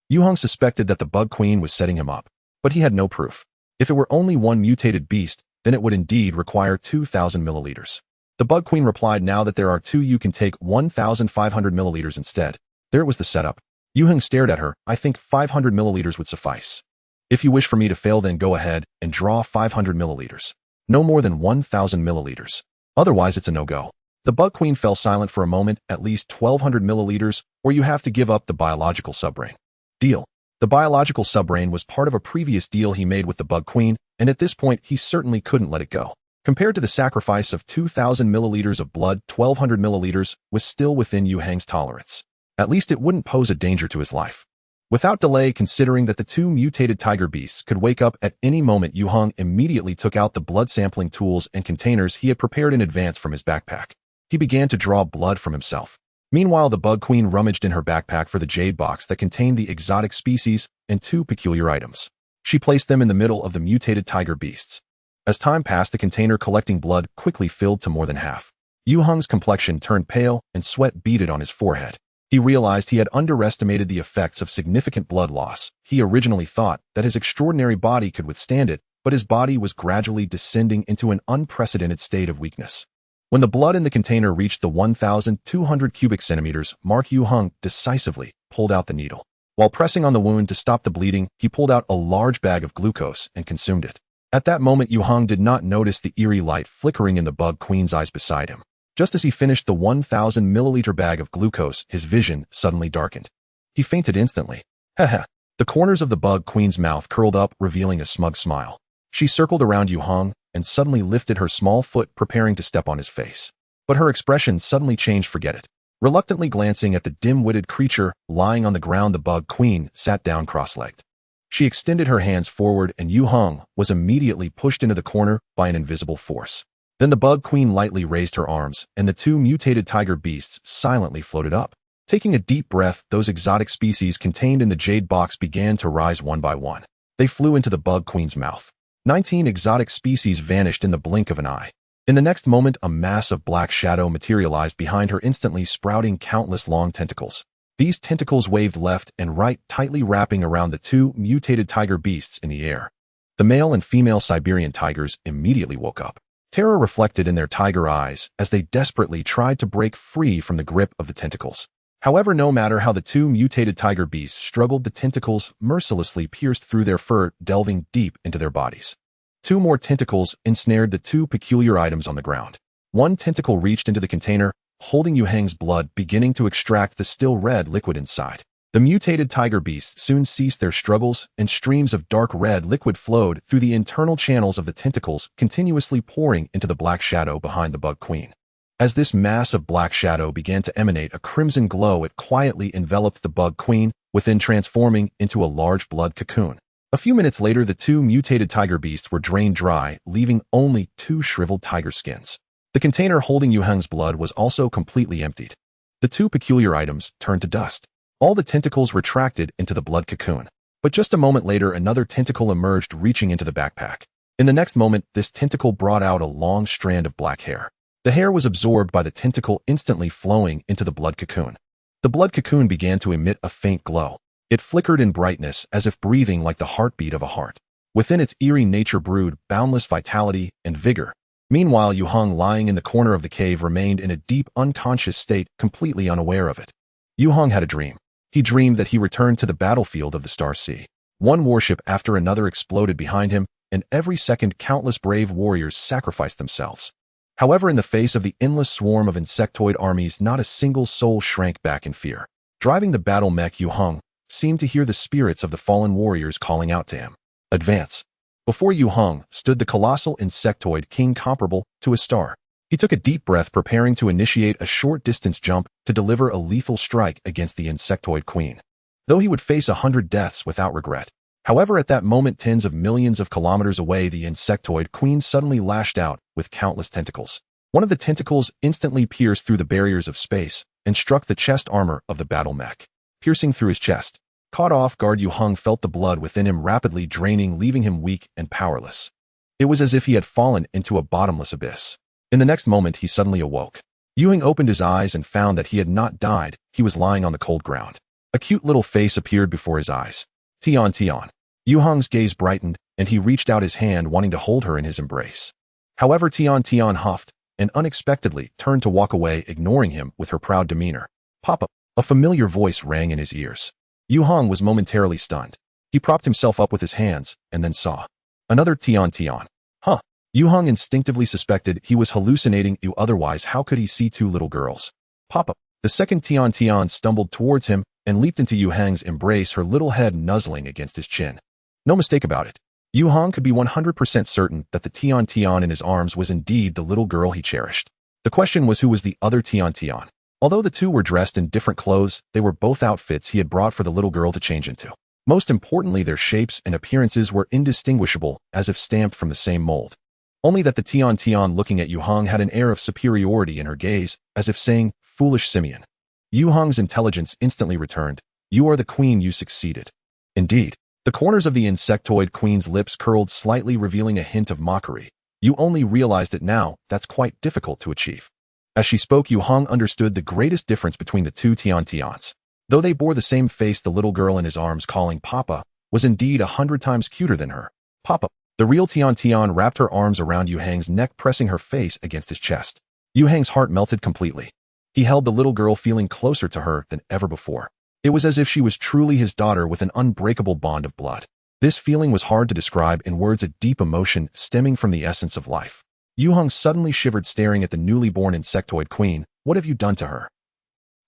Yue Heng suspected that the Bug Queen was setting him up, but he had no proof. If it were only one mutated beast, then it would indeed require 2,000 milliliters. The Bug Queen replied, now that there are 2, you can take 1,500 milliliters instead. There was the setup. Yue Heng stared at her. I think 500 milliliters would suffice. If you wish for me to fail, then go ahead and draw 500 milliliters. No more than 1,000 milliliters. Otherwise, it's a no-go. The Bug Queen fell silent for a moment. At least 1,200 milliliters, or you have to give up the biological subbrain. Deal. The biological subbrain was part of a previous deal he made with the Bug Queen, and at this point, he certainly couldn't let it go. Compared to the sacrifice of 2,000 milliliters of blood, 1,200 milliliters was still within Yue Heng's tolerance. At least it wouldn't pose a danger to his life. Without delay, considering that the 2 mutated tiger beasts could wake up at any moment, Yue Heng immediately took out the blood sampling tools and containers he had prepared in advance from his backpack. He began to draw blood from himself. Meanwhile, the Bug Queen rummaged in her backpack for the jade box that contained the exotic species and 2 peculiar items. She placed them in the middle of the mutated tiger beasts. As time passed, the container collecting blood quickly filled to more than half. Yue Heng's complexion turned pale and sweat beaded on his forehead. He realized he had underestimated the effects of significant blood loss. He originally thought that his extraordinary body could withstand it, but his body was gradually descending into an unprecedented state of weakness. When the blood in the container reached the 1,200 cubic centimeters mark, Yue Heng decisively pulled out the needle. While pressing on the wound to stop the bleeding, he pulled out a large bag of glucose and consumed it. At that moment, Yue Heng did not notice the eerie light flickering in the Bug Queen's eyes beside him. Just as he finished the 1,000 milliliter bag of glucose, his vision suddenly darkened. He fainted instantly. Haha. The corners of the Bug Queen's mouth curled up, revealing a smug smile. She circled around Yue Heng and suddenly lifted her small foot, preparing to step on his face. But her expression suddenly changed. Forget it. Reluctantly glancing at the dim-witted creature lying on the ground, the Bug Queen sat down cross-legged. She extended her hands forward, and Yue Heng was immediately pushed into the corner by an invisible force. Then the Bug Queen lightly raised her arms, and the 2 mutated tiger beasts silently floated up. Taking a deep breath, those exotic species contained in the jade box began to rise one by one. They flew into the Bug Queen's mouth. 19 exotic species vanished in the blink of an eye. In the next moment, a mass of black shadow materialized behind her, instantly sprouting countless long tentacles. These tentacles waved left and right, tightly wrapping around the 2 mutated tiger beasts in the air. The male and female Siberian tigers immediately woke up. Terror reflected in their tiger eyes as they desperately tried to break free from the grip of the tentacles. However, no matter how the 2 mutated tiger beasts struggled, the tentacles mercilessly pierced through their fur, delving deep into their bodies. 2 more tentacles ensnared the 2 peculiar items on the ground. One tentacle reached into the container, holding Yue Heng's blood, beginning to extract the still red liquid inside. The mutated tiger beasts soon ceased their struggles, and streams of dark red liquid flowed through the internal channels of the tentacles, continuously pouring into the black shadow behind the Bug Queen. As this mass of black shadow began to emanate a crimson glow, it quietly enveloped the Bug Queen, within transforming into a large blood cocoon. A few minutes later, the 2 mutated tiger beasts were drained dry, leaving only 2 shriveled tiger skins. The container holding Yue Heng's blood was also completely emptied. The 2 peculiar items turned to dust. All the tentacles retracted into the blood cocoon. But just a moment later, another tentacle emerged, reaching into the backpack. In the next moment, this tentacle brought out a long strand of black hair. The hair was absorbed by the tentacle, instantly flowing into the blood cocoon. The blood cocoon began to emit a faint glow. It flickered in brightness, as if breathing like the heartbeat of a heart. Within its eerie nature brewed boundless vitality and vigor. Meanwhile, Yue Heng, lying in the corner of the cave, remained in a deep, unconscious state, completely unaware of it. Yue Heng had a dream. He dreamed that he returned to the battlefield of the Star Sea. One warship after another exploded behind him, and every second countless brave warriors sacrificed themselves. However, in the face of the endless swarm of insectoid armies, not a single soul shrank back in fear. Driving the battle mech, Yue Heng seemed to hear the spirits of the fallen warriors calling out to him. Advance. Before Yue Heng stood the colossal insectoid king, comparable to a star. He took a deep breath, preparing to initiate a short-distance jump to deliver a lethal strike against the insectoid queen. Though he would face 100 deaths without regret. However, at that moment, tens of millions of kilometers away, the insectoid queen suddenly lashed out with countless tentacles. One of the tentacles instantly pierced through the barriers of space and struck the chest armor of the battle mech, piercing through his chest. Caught off guard, Yue Heng felt the blood within him rapidly draining, leaving him weak and powerless. It was as if he had fallen into a bottomless abyss. In the next moment, he suddenly awoke. Yue Heng opened his eyes and found that he had not died. He was lying on the cold ground. A cute little face appeared before his eyes. Tian Tian. Yue Heng's gaze brightened, and he reached out his hand, wanting to hold her in his embrace. However, Tian Tian huffed and unexpectedly turned to walk away, ignoring him with her proud demeanor. Papa. A familiar voice rang in his ears. Yue Heng was momentarily stunned. He propped himself up with his hands and then saw another Tian Tian. Huh. Yue Heng instinctively suspected he was hallucinating. Otherwise, how could he see 2 little girls? Papa. The second Tian Tian stumbled towards him and leaped into Yue Heng's embrace, her little head nuzzling against his chin. No mistake about it. Yue Heng could be 100% certain that the Tian Tian in his arms was indeed the little girl he cherished. The question was, who was the other Tian Tian? Although the 2 were dressed in different clothes, they were both outfits he had brought for the little girl to change into. Most importantly, their shapes and appearances were indistinguishable, as if stamped from the same mold. Only that the Tian looking at Yue Heng had an air of superiority in her gaze, as if saying, "Foolish simian." Yue Heng's intelligence instantly returned. "You are the queen, you succeeded." Indeed. The corners of the insectoid queen's lips curled slightly, revealing a hint of mockery. "You only realized it now, that's quite difficult to achieve." As she spoke, Yue Heng understood the greatest difference between the two Tians. Though they bore the same face, the little girl in his arms calling Papa was indeed 100 times cuter than her. Papa. The real Tian wrapped her arms around Yue Heng's neck, pressing her face against his chest. Yue Heng's heart melted completely. He held the little girl, feeling closer to her than ever before. It was as if she was truly his daughter with an unbreakable bond of blood. This feeling was hard to describe in words, a deep emotion stemming from the essence of life. Yue Heng suddenly shivered, staring at the newly born insectoid queen. "What have you done to her?"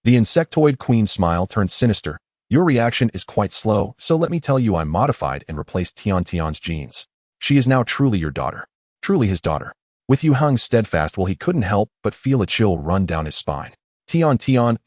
The insectoid queen's smile turned sinister. "Your reaction is quite slow, so let me tell you, I modified and replaced Tian's genes. She is now truly your daughter. Truly his daughter." With Yue Heng steadfast will, he couldn't help but feel a chill run down his spine. Tian,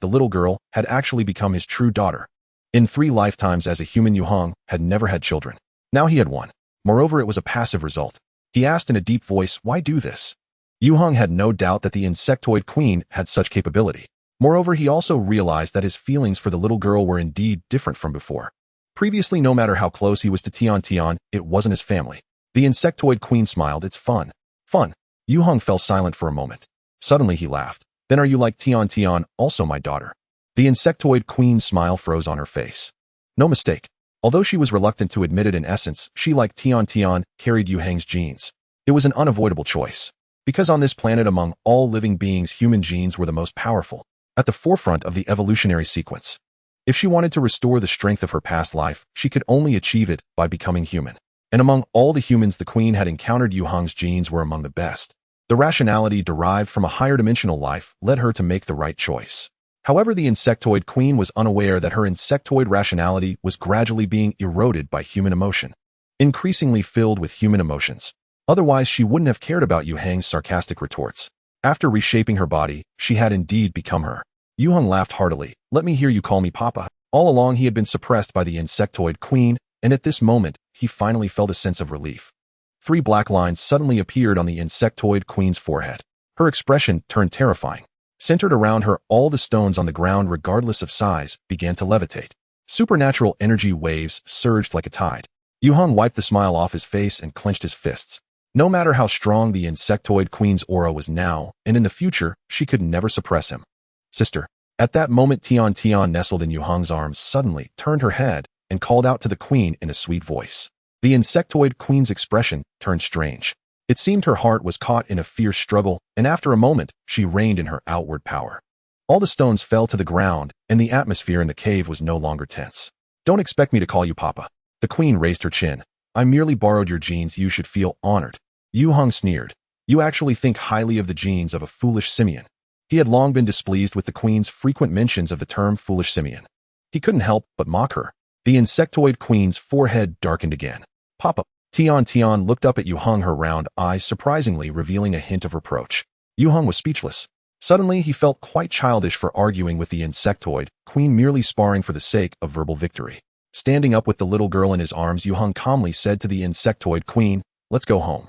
the little girl, had actually become his true daughter. In 3 lifetimes as a human, Yue Heng had never had children. Now he had one. Moreover, it was a passive result. He asked in a deep voice, "Why do this?" Yue Heng had no doubt that the insectoid queen had such capability. Moreover, he also realized that his feelings for the little girl were indeed different from before. Previously, no matter how close he was to Tian, it wasn't his family. The insectoid queen smiled. "It's fun." "Fun?" Yue Heng fell silent for a moment. Suddenly he laughed. "Then are you like Tian, also my daughter?" The insectoid queen's smile froze on her face. No mistake. Although she was reluctant to admit it, in essence, she, like Tian, carried Yue Heng's genes. It was an unavoidable choice. Because on this planet, among all living beings, human genes were the most powerful, at the forefront of the evolutionary sequence. If she wanted to restore the strength of her past life, she could only achieve it by becoming human. And among all the humans the queen had encountered, Yue Heng's genes were among the best. The rationality derived from a higher dimensional life led her to make the right choice. However, the insectoid queen was unaware that her insectoid rationality was gradually being eroded by human emotion, increasingly filled with human emotions. Otherwise, she wouldn't have cared about Yue Heng's sarcastic retorts. After reshaping her body, she had indeed become her. Yue Heng laughed heartily. "Let me hear you call me Papa." All along he had been suppressed by the insectoid queen, and at this moment, he finally felt a sense of relief. 3 black lines suddenly appeared on the insectoid queen's forehead. Her expression turned terrifying. Centered around her, all the stones on the ground, regardless of size, began to levitate. Supernatural energy waves surged like a tide. Yue Heng wiped the smile off his face and clenched his fists. No matter how strong the insectoid queen's aura was now, and in the future, she could never suppress him. "Sister." At that moment, Tian, nestled in Yue Heng's arms, suddenly turned her head and called out to the queen in a sweet voice. The insectoid queen's expression turned strange. It seemed her heart was caught in a fierce struggle, and after a moment, she reigned in her outward power. All the stones fell to the ground, and the atmosphere in the cave was no longer tense. "Don't expect me to call you Papa." The queen raised her chin. "I merely borrowed your genes. You should feel honored." Yue Heng sneered. "You actually think highly of the genes of a foolish simian." He had long been displeased with the queen's frequent mentions of the term foolish simian. He couldn't help but mock her. The insectoid queen's forehead darkened again. "Papa." Tian looked up at Yue Heng, her round eyes surprisingly revealing a hint of reproach. Yue Heng was speechless. Suddenly, he felt quite childish for arguing with the insectoid queen, merely sparring for the sake of verbal victory. Standing up with the little girl in his arms, Yue Heng calmly said to the insectoid queen, "Let's go home."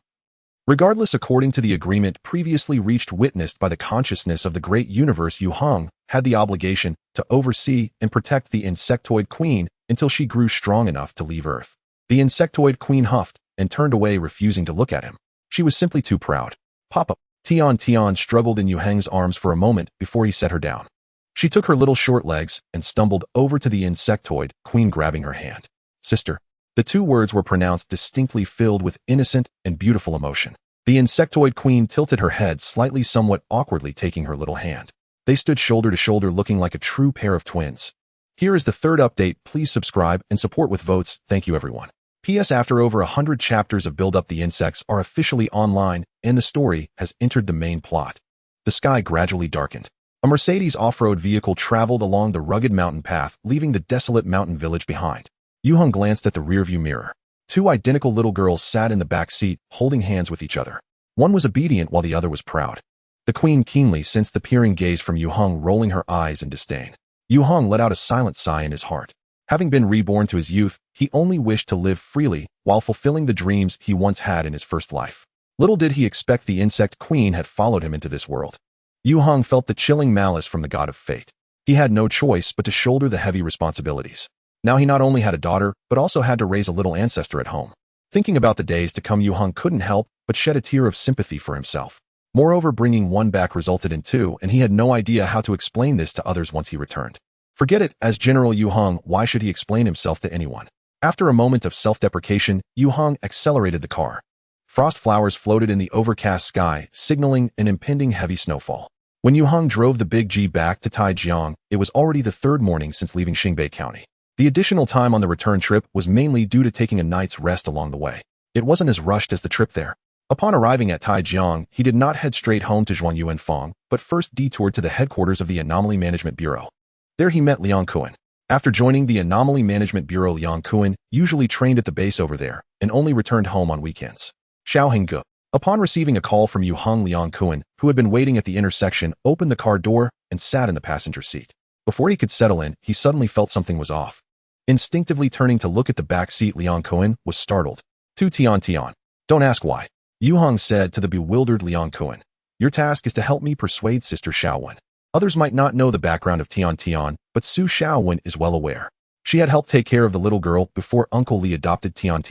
Regardless, according to the agreement previously reached, witnessed by the consciousness of the great universe, Yue Heng had the obligation to oversee and protect the insectoid queen until she grew strong enough to leave Earth. The insectoid queen huffed and turned away, refusing to look at him. She was simply too proud. "Papa." Tian struggled in Yue Heng's arms for a moment before he set her down. She took her little short legs and stumbled over to the insectoid queen, grabbing her hand. "Sister." The 2 words were pronounced distinctly, filled with innocent and beautiful emotion. The insectoid queen tilted her head slightly, somewhat awkwardly taking her little hand. They stood shoulder to shoulder, looking like a true pair of twins. Here is the 3rd update. Please subscribe and support with votes. Thank you, everyone. P.S. After over 100 chapters of build-up, the insects are officially online, and the story has entered the main plot. The sky gradually darkened. A Mercedes off-road vehicle traveled along the rugged mountain path, leaving the desolate mountain village behind. Yue Heng glanced at the rearview mirror. 2 identical little girls sat in the back seat, holding hands with each other. One was obedient while the other was proud. The queen keenly sensed the peering gaze from Yue Heng, rolling her eyes in disdain. Yue Heng let out a silent sigh in his heart. Having been reborn to his youth, he only wished to live freely while fulfilling the dreams he once had in his first life. Little did he expect the insect queen had followed him into this world. Yue Heng felt the chilling malice from the god of fate. He had no choice but to shoulder the heavy responsibilities. Now he not only had a daughter, but also had to raise a little ancestor at home. Thinking about the days to come, Yue Heng couldn't help but shed a tear of sympathy for himself. Moreover, bringing one back resulted in two, and he had no idea how to explain this to others once he returned. Forget it, as General Yue Heng, why should he explain himself to anyone? After a moment of self-deprecation, Yue Heng accelerated the car. Frost flowers floated in the overcast sky, signaling an impending heavy snowfall. When Yue Heng drove the Big G back to Taijiang, it was already the third morning since leaving Xingbei County. The additional time on the return trip was mainly due to taking a night's rest along the way. It wasn't as rushed as the trip there. Upon arriving at Taijiang, he did not head straight home to Zhuanyuanfang, but first detoured to the headquarters of the Anomaly Management Bureau. There he met Liang Kuan. After joining the Anomaly Management Bureau, Liang Kuan usually trained at the base over there and only returned home on weekends. Xiao Hengge. Upon receiving a call from Yue Heng, Liang Kuan, who had been waiting at the intersection, opened the car door and sat in the passenger seat. Before he could settle in, he suddenly felt something was off. Instinctively turning to look at the back seat, Liang Kuan was startled. Tian. Don't ask why. Yue Heng said to the bewildered Liang Kuan. Your task is to help me persuade Sister Xiaowen. Others might not know the background of Tian, but Su Xiaowen is well aware. She had helped take care of the little girl before Uncle Li adopted Tian.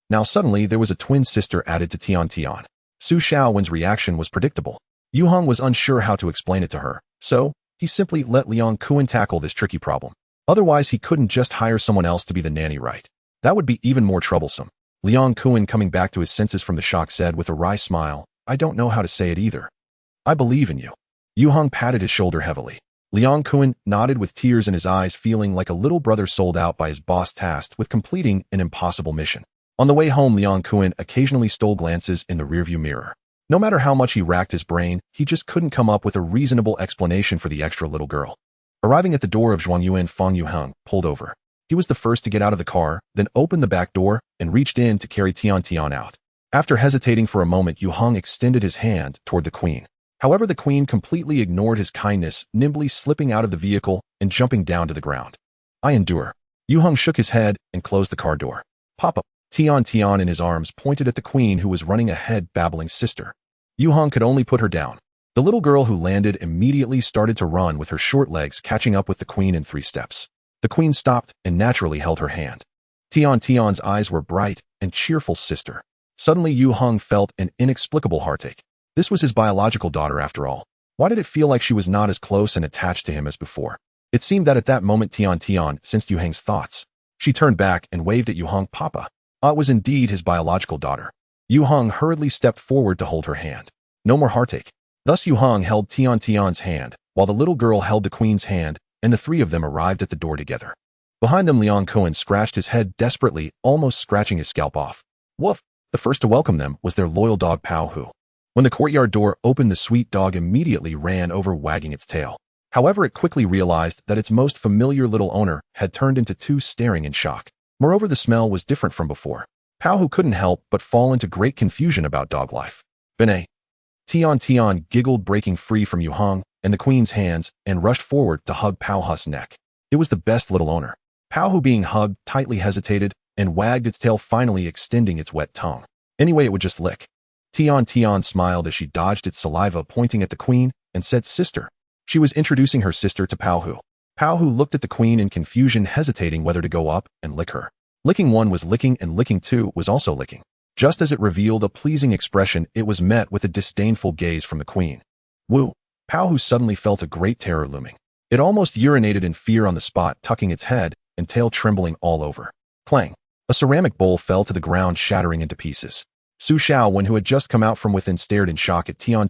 Now suddenly there was a twin sister added to Tian. Su Xiaowen's reaction was predictable. Yue Heng was unsure how to explain it to her, so he simply let Liang Kuan tackle this tricky problem. Otherwise, he couldn't just hire someone else to be the nanny, right? That would be even more troublesome. Liang Kuan, coming back to his senses from the shock, said with a wry smile, I don't know how to say it either. I believe in you. Yue Heng patted his shoulder heavily. Liang Kuan nodded with tears in his eyes, feeling like a little brother sold out by his boss tasked with completing an impossible mission. On the way home, Liang Kuan occasionally stole glances in the rearview mirror. No matter how much he racked his brain, he just couldn't come up with a reasonable explanation for the extra little girl. Arriving at the door of Zhuanyuanfang, Yue Heng pulled over. He was the first to get out of the car, then opened the back door and reached in to carry Tian out. After hesitating for a moment, Yue Heng extended his hand toward the queen. However, the queen completely ignored his kindness, nimbly slipping out of the vehicle and jumping down to the ground. I endure. Yue Heng shook his head and closed the car door. Papa. Tian in his arms pointed at the queen, who was running ahead, babbling, Sister. Yue Heng could only put her down. The little girl who landed immediately started to run with her short legs, catching up with the queen in 3 steps. The queen stopped and naturally held her hand. Tian's eyes were bright and cheerful. Sister. Suddenly Yue Heng felt an inexplicable heartache. This was his biological daughter after all. Why did it feel like she was not as close and attached to him as before? It seemed that at that moment Tian sensed Yue Heng's thoughts. She turned back and waved at Yue Heng. Papa. It was indeed his biological daughter. Yue Heng hurriedly stepped forward to hold her hand. No more heartache. Thus Yue Heng held Tian's hand, while the little girl held the queen's hand, and the 3 of them arrived at the door together. Behind them, Liang Kuan scratched his head desperately, almost scratching his scalp off. Woof! The first to welcome them was their loyal dog Pao Hu. When the courtyard door opened, the sweet dog immediately ran over, wagging its tail. However, it quickly realized that its most familiar little owner had turned into 2, staring in shock. Moreover, the smell was different from before. Pao Hu couldn't help but fall into great confusion about dog life. Bene. Tian giggled, breaking free from Yue Heng and the queen's hands, and rushed forward to hug Pao Hu's neck. It was the best little owner. Pao Hu, being hugged, tightly hesitated and wagged its tail, finally extending its wet tongue. Anyway, it would just lick. Tian smiled as she dodged its saliva, pointing at the queen, and said, Sister. She was introducing her sister to Pao Hu. Pao Hu looked at the queen in confusion, hesitating whether to go up and lick her. Licking 1 was licking, and licking 2 was also licking. Just as it revealed a pleasing expression, it was met with a disdainful gaze from the queen. Woo! Pao Hu suddenly felt a great terror looming. It almost urinated in fear on the spot, tucking its head and tail trembling all over. Clang! A ceramic bowl fell to the ground, shattering into pieces. Su Xiaowen, who had just come out from within, stared in shock at Tian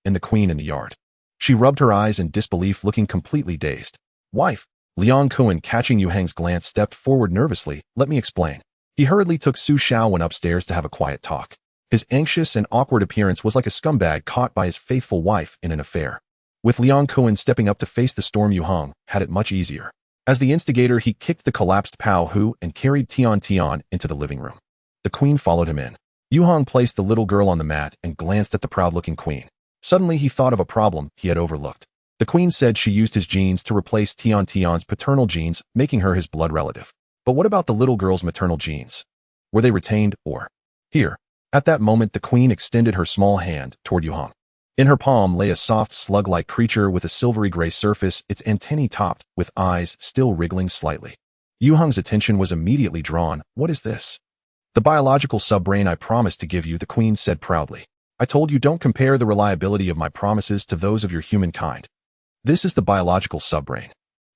and the queen in the yard. She rubbed her eyes in disbelief, looking completely dazed. Wife! Liang Kuan, catching Yue Heng's glance, stepped forward nervously. Let me explain. He hurriedly took Su Xiaowen upstairs to have a quiet talk. His anxious and awkward appearance was like a scumbag caught by his faithful wife in an affair. With Liang Kuan stepping up to face the storm, Yue Heng had it much easier. As the instigator, he kicked the collapsed Pao Hu and carried Tian into the living room. The queen followed him in. Yue Heng placed the little girl on the mat and glanced at the proud-looking queen. Suddenly he thought of a problem he had overlooked. The queen said she used his genes to replace Tian's paternal genes, making her his blood relative. But what about the little girl's maternal genes? Were they retained, or? Here. At that moment, the queen extended her small hand toward Yue Heng. In her palm lay a soft slug-like creature with a silvery gray surface, its antennae topped, with eyes still wriggling slightly. Yue Heng's attention was immediately drawn. What is this? The biological subbrain I promised to give you, the queen said proudly. I told you don't compare the reliability of my promises to those of your humankind. This is the biological subbrain.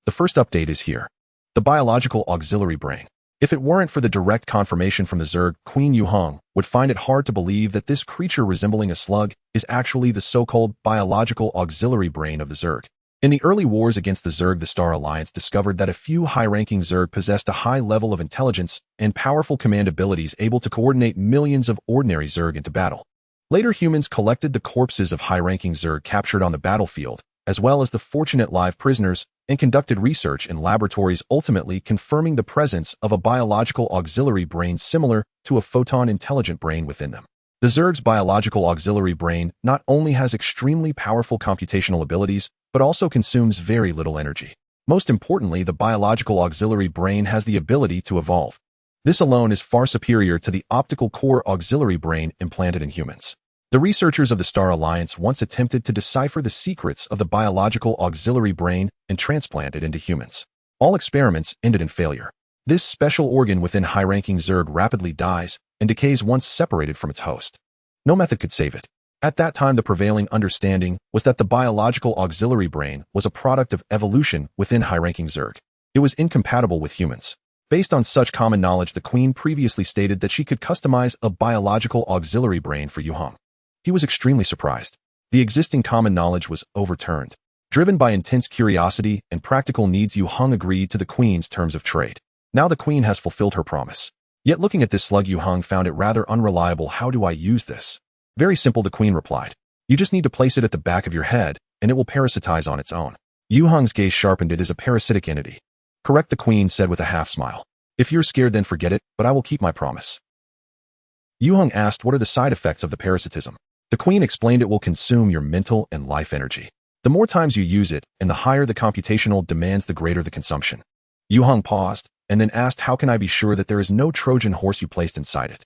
The first update is here. The biological auxiliary brain. If it weren't for the direct confirmation from the Zerg Queen, Yue Heng would find it hard to believe that this creature resembling a slug is actually the so-called biological auxiliary brain of the Zerg. In the early wars against the Zerg, the Star Alliance discovered that a few high-ranking Zerg possessed a high level of intelligence and powerful command abilities able to coordinate millions of ordinary Zerg into battle. Later, humans collected the corpses of high-ranking Zerg captured on the battlefield, as well as the fortunate live prisoners, and conducted research in laboratories, ultimately confirming the presence of a biological auxiliary brain similar to a photon-intelligent brain within them. The Zerg's biological auxiliary brain not only has extremely powerful computational abilities, but also consumes very little energy. Most importantly, the biological auxiliary brain has the ability to evolve. This alone is far superior to the optical core auxiliary brain implanted in humans. The researchers of the Star Alliance once attempted to decipher the secrets of the biological auxiliary brain and transplant it into humans. All experiments ended in failure. This special organ within high-ranking Zerg rapidly dies and decays once separated from its host. No method could save it. At that time, the prevailing understanding was that the biological auxiliary brain was a product of evolution within high-ranking Zerg. It was incompatible with humans. Based on such common knowledge, the Queen previously stated that she could customize a biological auxiliary brain for Yue Heng. He was extremely surprised. The existing common knowledge was overturned. Driven by intense curiosity and practical needs, Yue Heng agreed to the Queen's terms of trade. Now the Queen has fulfilled her promise. Yet looking at this slug, Yue Heng found it rather unreliable. How do I use this? Very simple, the Queen replied. You just need to place it at the back of your head, and it will parasitize on its own. Yue Heng's gaze sharpened. It is a parasitic entity. Correct, the Queen said with a half smile. If you're scared, then forget it, but I will keep my promise. Yue Heng asked, what are the side effects of the parasitism? The Queen explained, it will consume your mental and life energy. The more times you use it, and the higher the computational demands, the greater the consumption. Yue Heng paused, and then asked, how can I be sure that there is no Trojan horse you placed inside it?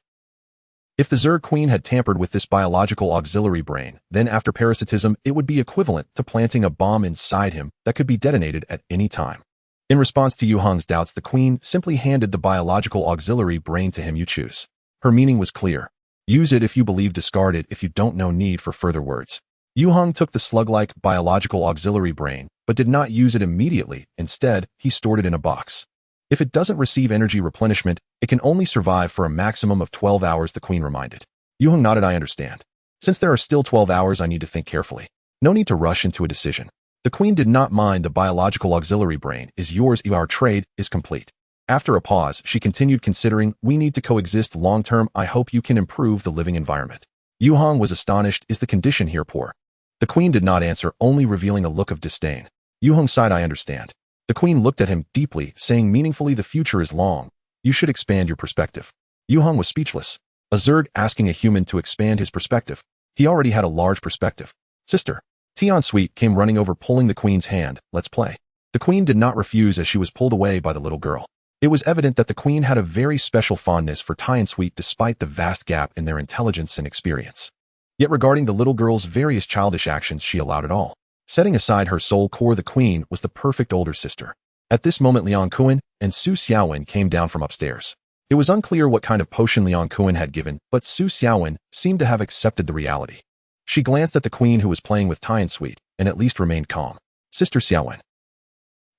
If the Zerg Queen had tampered with this biological auxiliary brain, then after parasitism, it would be equivalent to planting a bomb inside him that could be detonated at any time. In response to Yue Heng's doubts, the Queen simply handed the biological auxiliary brain to him. You choose. Her meaning was clear. Use it if you believe, discard it if you don't. No need for further words. Yue Heng took the slug-like biological auxiliary brain, but did not use it immediately. Instead, he stored it in a box. If it doesn't receive energy replenishment, it can only survive for a maximum of 12 hours, the Queen reminded. Yue Heng nodded. I understand. Since there are still 12 hours, I need to think carefully. No need to rush into a decision. The Queen did not mind. The biological auxiliary brain is yours. Our trade is complete. After a pause, she continued, considering, we need to coexist long-term. I hope you can improve the living environment. Yue Heng was astonished. Is the condition here poor? The Queen did not answer, only revealing a look of disdain. Yue Heng sighed. I understand. The Queen looked at him deeply, saying meaningfully, the future is long. You should expand your perspective. Yue Heng was speechless. A Zerg asking a human to expand his perspective. He already had a large perspective. Sister. Tian Sweet came running over, pulling the Queen's hand. Let's play. The Queen did not refuse as she was pulled away by the little girl. It was evident that the Queen had a very special fondness for Tian Sweet despite the vast gap in their intelligence and experience. Yet regarding the little girl's various childish actions, she allowed it all. Setting aside her soul core, the Queen was the perfect older sister. At this moment, Liang Kuan and Su Xiaowen came down from upstairs. It was unclear what kind of potion Liang Kuan had given, but Su Xiaowen seemed to have accepted the reality. She glanced at the Queen, who was playing with Tian Sweet, and at least remained calm. Sister Xiaowen.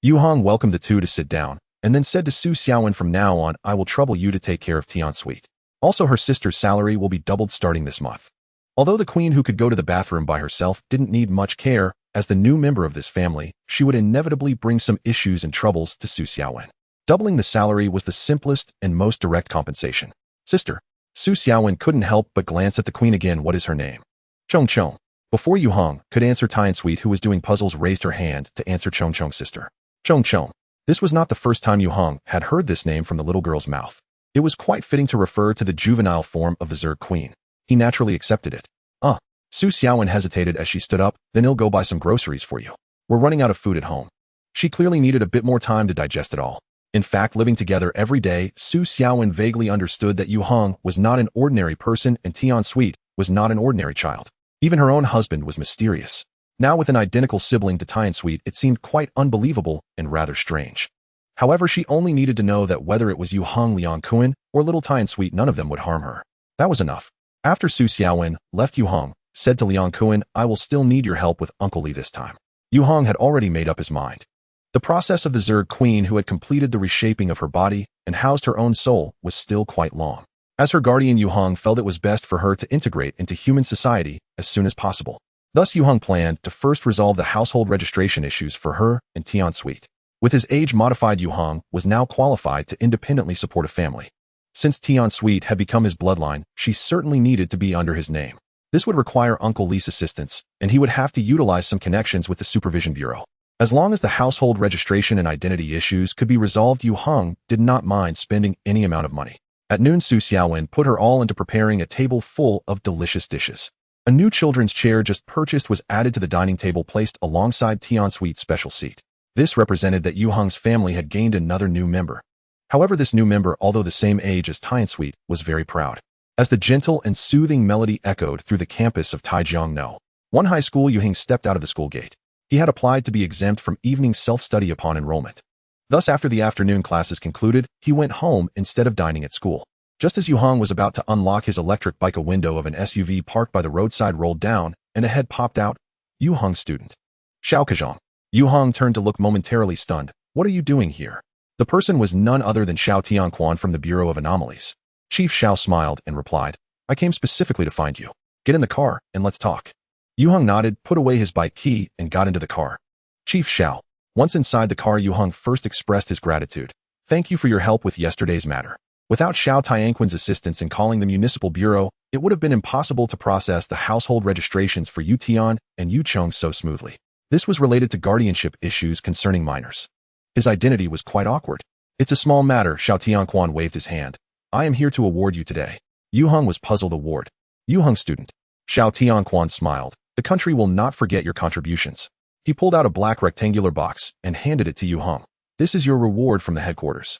Yue Heng welcomed the two to sit down, and then said to Su Xiaowen, from now on, I will trouble you to take care of Tian Sweet. Also, her sister's salary will be doubled starting this month. Although the Queen, who could go to the bathroom by herself, didn't need much care, as the new member of this family, she would inevitably bring some issues and troubles to Su Xiaowen. Doubling the salary was the simplest and most direct compensation. Sister. Su Xiaowen couldn't help but glance at the Queen again. What is her name? Chong Chong. Before Yue Heng could answer, Tian Sweet, who was doing puzzles, raised her hand to answer. Chong Chong's sister. Chong Chong. This was not the first time Yue Heng had heard this name from the little girl's mouth. It was quite fitting to refer to the juvenile form of the Zerg Queen. He naturally accepted it. Su Xiaowen hesitated as she stood up. Then I'll go buy some groceries for you. We're running out of food at home. She clearly needed a bit more time to digest it all. In fact, living together every day, Su Xiaowen vaguely understood that Yue Heng was not an ordinary person and Tian Sweet was not an ordinary child. Even her own husband was mysterious. Now with an identical sibling to Tian Sweet, it seemed quite unbelievable and rather strange. However, she only needed to know that whether it was Yue Heng Liang or little Tian Sweet, none of them would harm her. That was enough. After Su Xiaowen left, Yue Heng said to Liang Kun, "I will still need your help with Uncle Li this time." Yue Heng had already made up his mind. The process of the Zerg Queen, who had completed the reshaping of her body and housed her own soul, was still quite long. As her guardian, Yue Heng felt it was best for her to integrate into human society as soon as possible. Thus, Yue Heng planned to first resolve the household registration issues for her and Tian Sweet. With his age-modified, Yue Heng was now qualified to independently support a family. Since Tian Sweet had become his bloodline, she certainly needed to be under his name. This would require Uncle Li's assistance, and he would have to utilize some connections with the Supervision Bureau. As long as the household registration and identity issues could be resolved, Yue Heng did not mind spending any amount of money. At noon, Su Xiaowen put her all into preparing a table full of delicious dishes. A new children's chair just purchased was added to the dining table, placed alongside Tian Sweet's special seat. This represented that Yue Heng's family had gained another new member. However, this new member, although the same age as Tian Sweet, was very proud. As the gentle and soothing melody echoed through the campus of Taijiang one high school, Yue Heng stepped out of the school gate. He had applied to be exempt from evening self-study upon enrollment. Thus, after the afternoon classes concluded, he went home instead of dining at school. Just as Yue Heng was about to unlock his electric bike, a window of an SUV parked by the roadside rolled down, and a head popped out. Yue Heng student. Xiao Kazhang. Yue Heng turned to look, momentarily stunned. "What are you doing here?" The person was none other than Xiao Tianquan from the Bureau of Anomalies. Chief Xiao smiled and replied, "I came specifically to find you. Get in the car and let's talk." Yue Heng nodded, put away his bike key, and got into the car. Chief Xiao. Once inside the car, Yue Heng first expressed his gratitude. "Thank you for your help with yesterday's matter. Without Xiao Tianquan's assistance in calling the Municipal Bureau, it would have been impossible to process the household registrations for Yu Tian and Yu Cheng so smoothly. This was related to guardianship issues concerning minors. His identity was quite awkward. It's a small matter." Xiao Tianquan waved his hand. "I am here to award you today." Yue Heng was puzzled. "Award? Yue Heng student." Xiao Tianquan smiled. "The country will not forget your contributions." He pulled out a black rectangular box and handed it to Yue Heng. "This is your reward from the headquarters."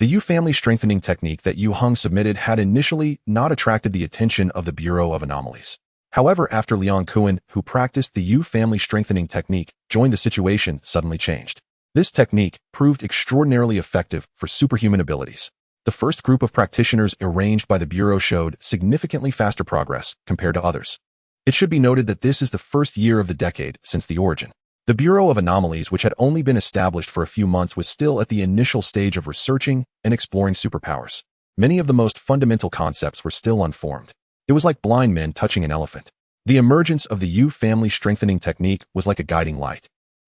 The Yu family strengthening technique that Yue Heng submitted had initially not attracted the attention of the Bureau of Anomalies. However, after Liang Kun, who practiced the Yu family strengthening technique, joined, the situation suddenly changed. This technique proved extraordinarily effective for superhuman abilities. The first group of practitioners arranged by the Bureau showed significantly faster progress compared to others. It should be noted that this is the first year of the decade since the origin. The Bureau of Anomalies, which had only been established for a few months, was still at the initial stage of researching and exploring superpowers. Many of the most fundamental concepts were still unformed. It was like blind men touching an elephant. The emergence of the Yu family strengthening technique was like a guiding light.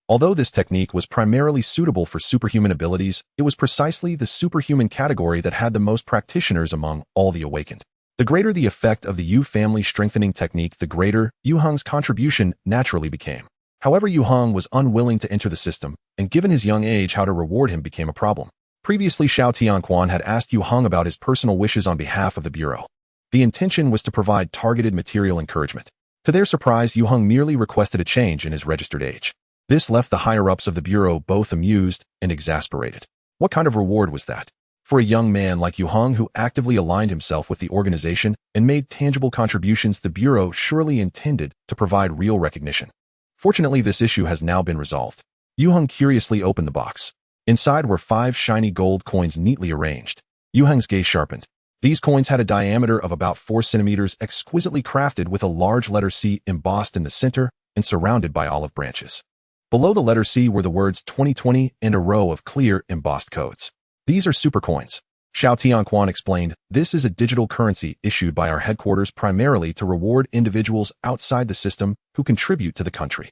Although this technique was primarily suitable for superhuman abilities, it was precisely the superhuman category that had the most practitioners among all the awakened. The greater the effect of the Yu family strengthening technique, the greater Yue Heng's contribution naturally became. However, Yue Heng was unwilling to enter the system, and given his young age, how to reward him became a problem. Previously, Xiao Tianquan had asked Yue Heng about his personal wishes on behalf of the Bureau. The intention was to provide targeted material encouragement. To their surprise, Yue Heng merely requested a change in his registered age. This left the higher-ups of the Bureau both amused and exasperated. What kind of reward was that? For a young man like Yue Heng, who actively aligned himself with the organization and made tangible contributions, the Bureau surely intended to provide real recognition. Fortunately, this issue has now been resolved. Yue Heng curiously opened the box. Inside were 5 shiny gold coins neatly arranged. Yue Heng's gaze sharpened. These coins had a diameter of about 4 centimeters, exquisitely crafted with a large letter C embossed in the center and surrounded by olive branches. Below the letter C were the words 2020 and a row of clear embossed codes. "These are super coins," Xiao Tianquan explained. "This is a digital currency issued by our headquarters primarily to reward individuals outside the system who contribute to the country."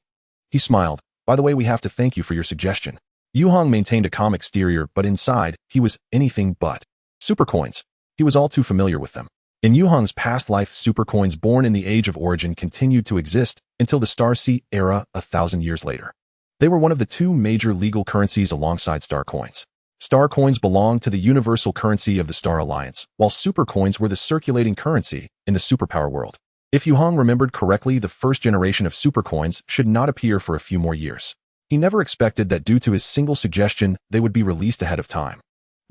He smiled. "By the way, we have to thank you for your suggestion." Yue Heng maintained a calm exterior, but inside, he was anything but. Super coins. He was all too familiar with them. In Yue Heng's past life, super coins born in the Age of Origin continued to exist until the Star Sea era 1,000 years later. They were one of the 2 major legal currencies alongside star coins. Star coins belonged to the universal currency of the Star Alliance, while super coins were the circulating currency in the superpower world. If Yue Heng remembered correctly, the first generation of super coins should not appear for a few more years. He never expected that due to his single suggestion, they would be released ahead of time.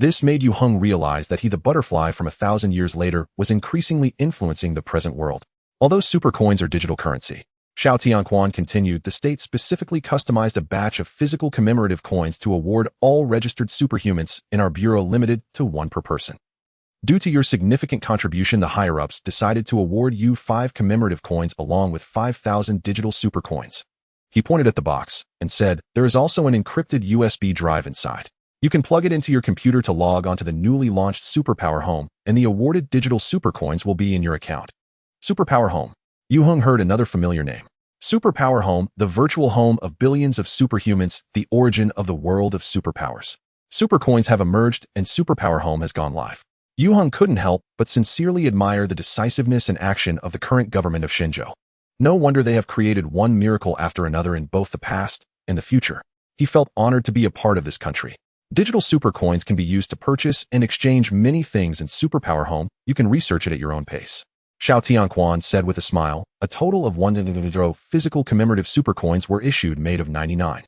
This made Yue Heng realize that he, the butterfly from 1,000 years later, was increasingly influencing the present world. Although supercoins are digital currency, Xiao Tianquan continued, the state specifically customized a batch of physical commemorative coins to award all registered superhumans in our bureau, limited to 1 per person. Due to your significant contribution, the higher-ups decided to award you 5 commemorative coins along with 5,000 digital supercoins. He pointed at the box and said, there is also an encrypted USB drive inside. You can plug it into your computer to log onto the newly launched Superpower Home, and the awarded digital supercoins will be in your account. Superpower Home. Yue Heng heard another familiar name. Superpower Home, the virtual home of billions of superhumans, the origin of the world of superpowers. Supercoins have emerged and Superpower Home has gone live. Yue Heng couldn't help but sincerely admire the decisiveness and action of the current government of Shenzhou. No wonder they have created one miracle after another in both the past and the future. He felt honored to be a part of this country. Digital supercoins can be used to purchase and exchange many things in Superpower Home. You can research it at your own pace. Xiao Tianquan said with a smile. A total of 100 physical commemorative supercoins were issued, made of 99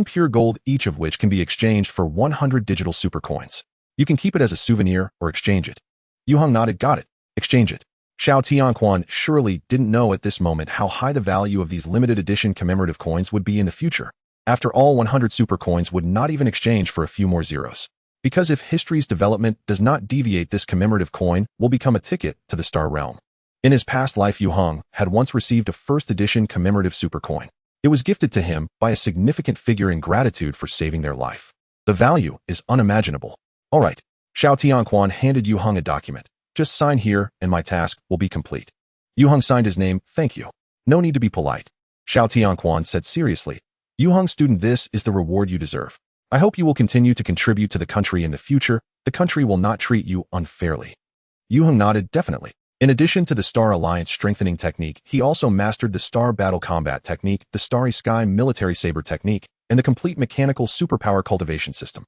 pure gold, each of which can be exchanged for 100 digital supercoins. You can keep it as a souvenir or exchange it. Yue Heng nodded. Got it. Exchange it. Xiao Tianquan surely didn't know at this moment how high the value of these limited edition commemorative coins would be in the future. After all, 100 supercoins would not even exchange for a few more zeros. Because if history's development does not deviate, this commemorative coin will become a ticket to the Star Realm. In his past life, Yue Heng had once received a first edition commemorative supercoin. It was gifted to him by a significant figure in gratitude for saving their life. The value is unimaginable. All right. Xiao Tianquan handed Yue Heng a document. Just sign here and my task will be complete. Yue Heng signed his name. Thank you. No need to be polite. Xiao Tianquan said seriously. Yue Heng, student, this is the reward you deserve. I hope you will continue to contribute to the country in the future. The country will not treat you unfairly. Yue Heng nodded. Definitely. In addition to the Star Alliance strengthening technique, he also mastered the Star Battle Combat technique, the Starry Sky Military Saber technique, and the complete mechanical superpower cultivation system.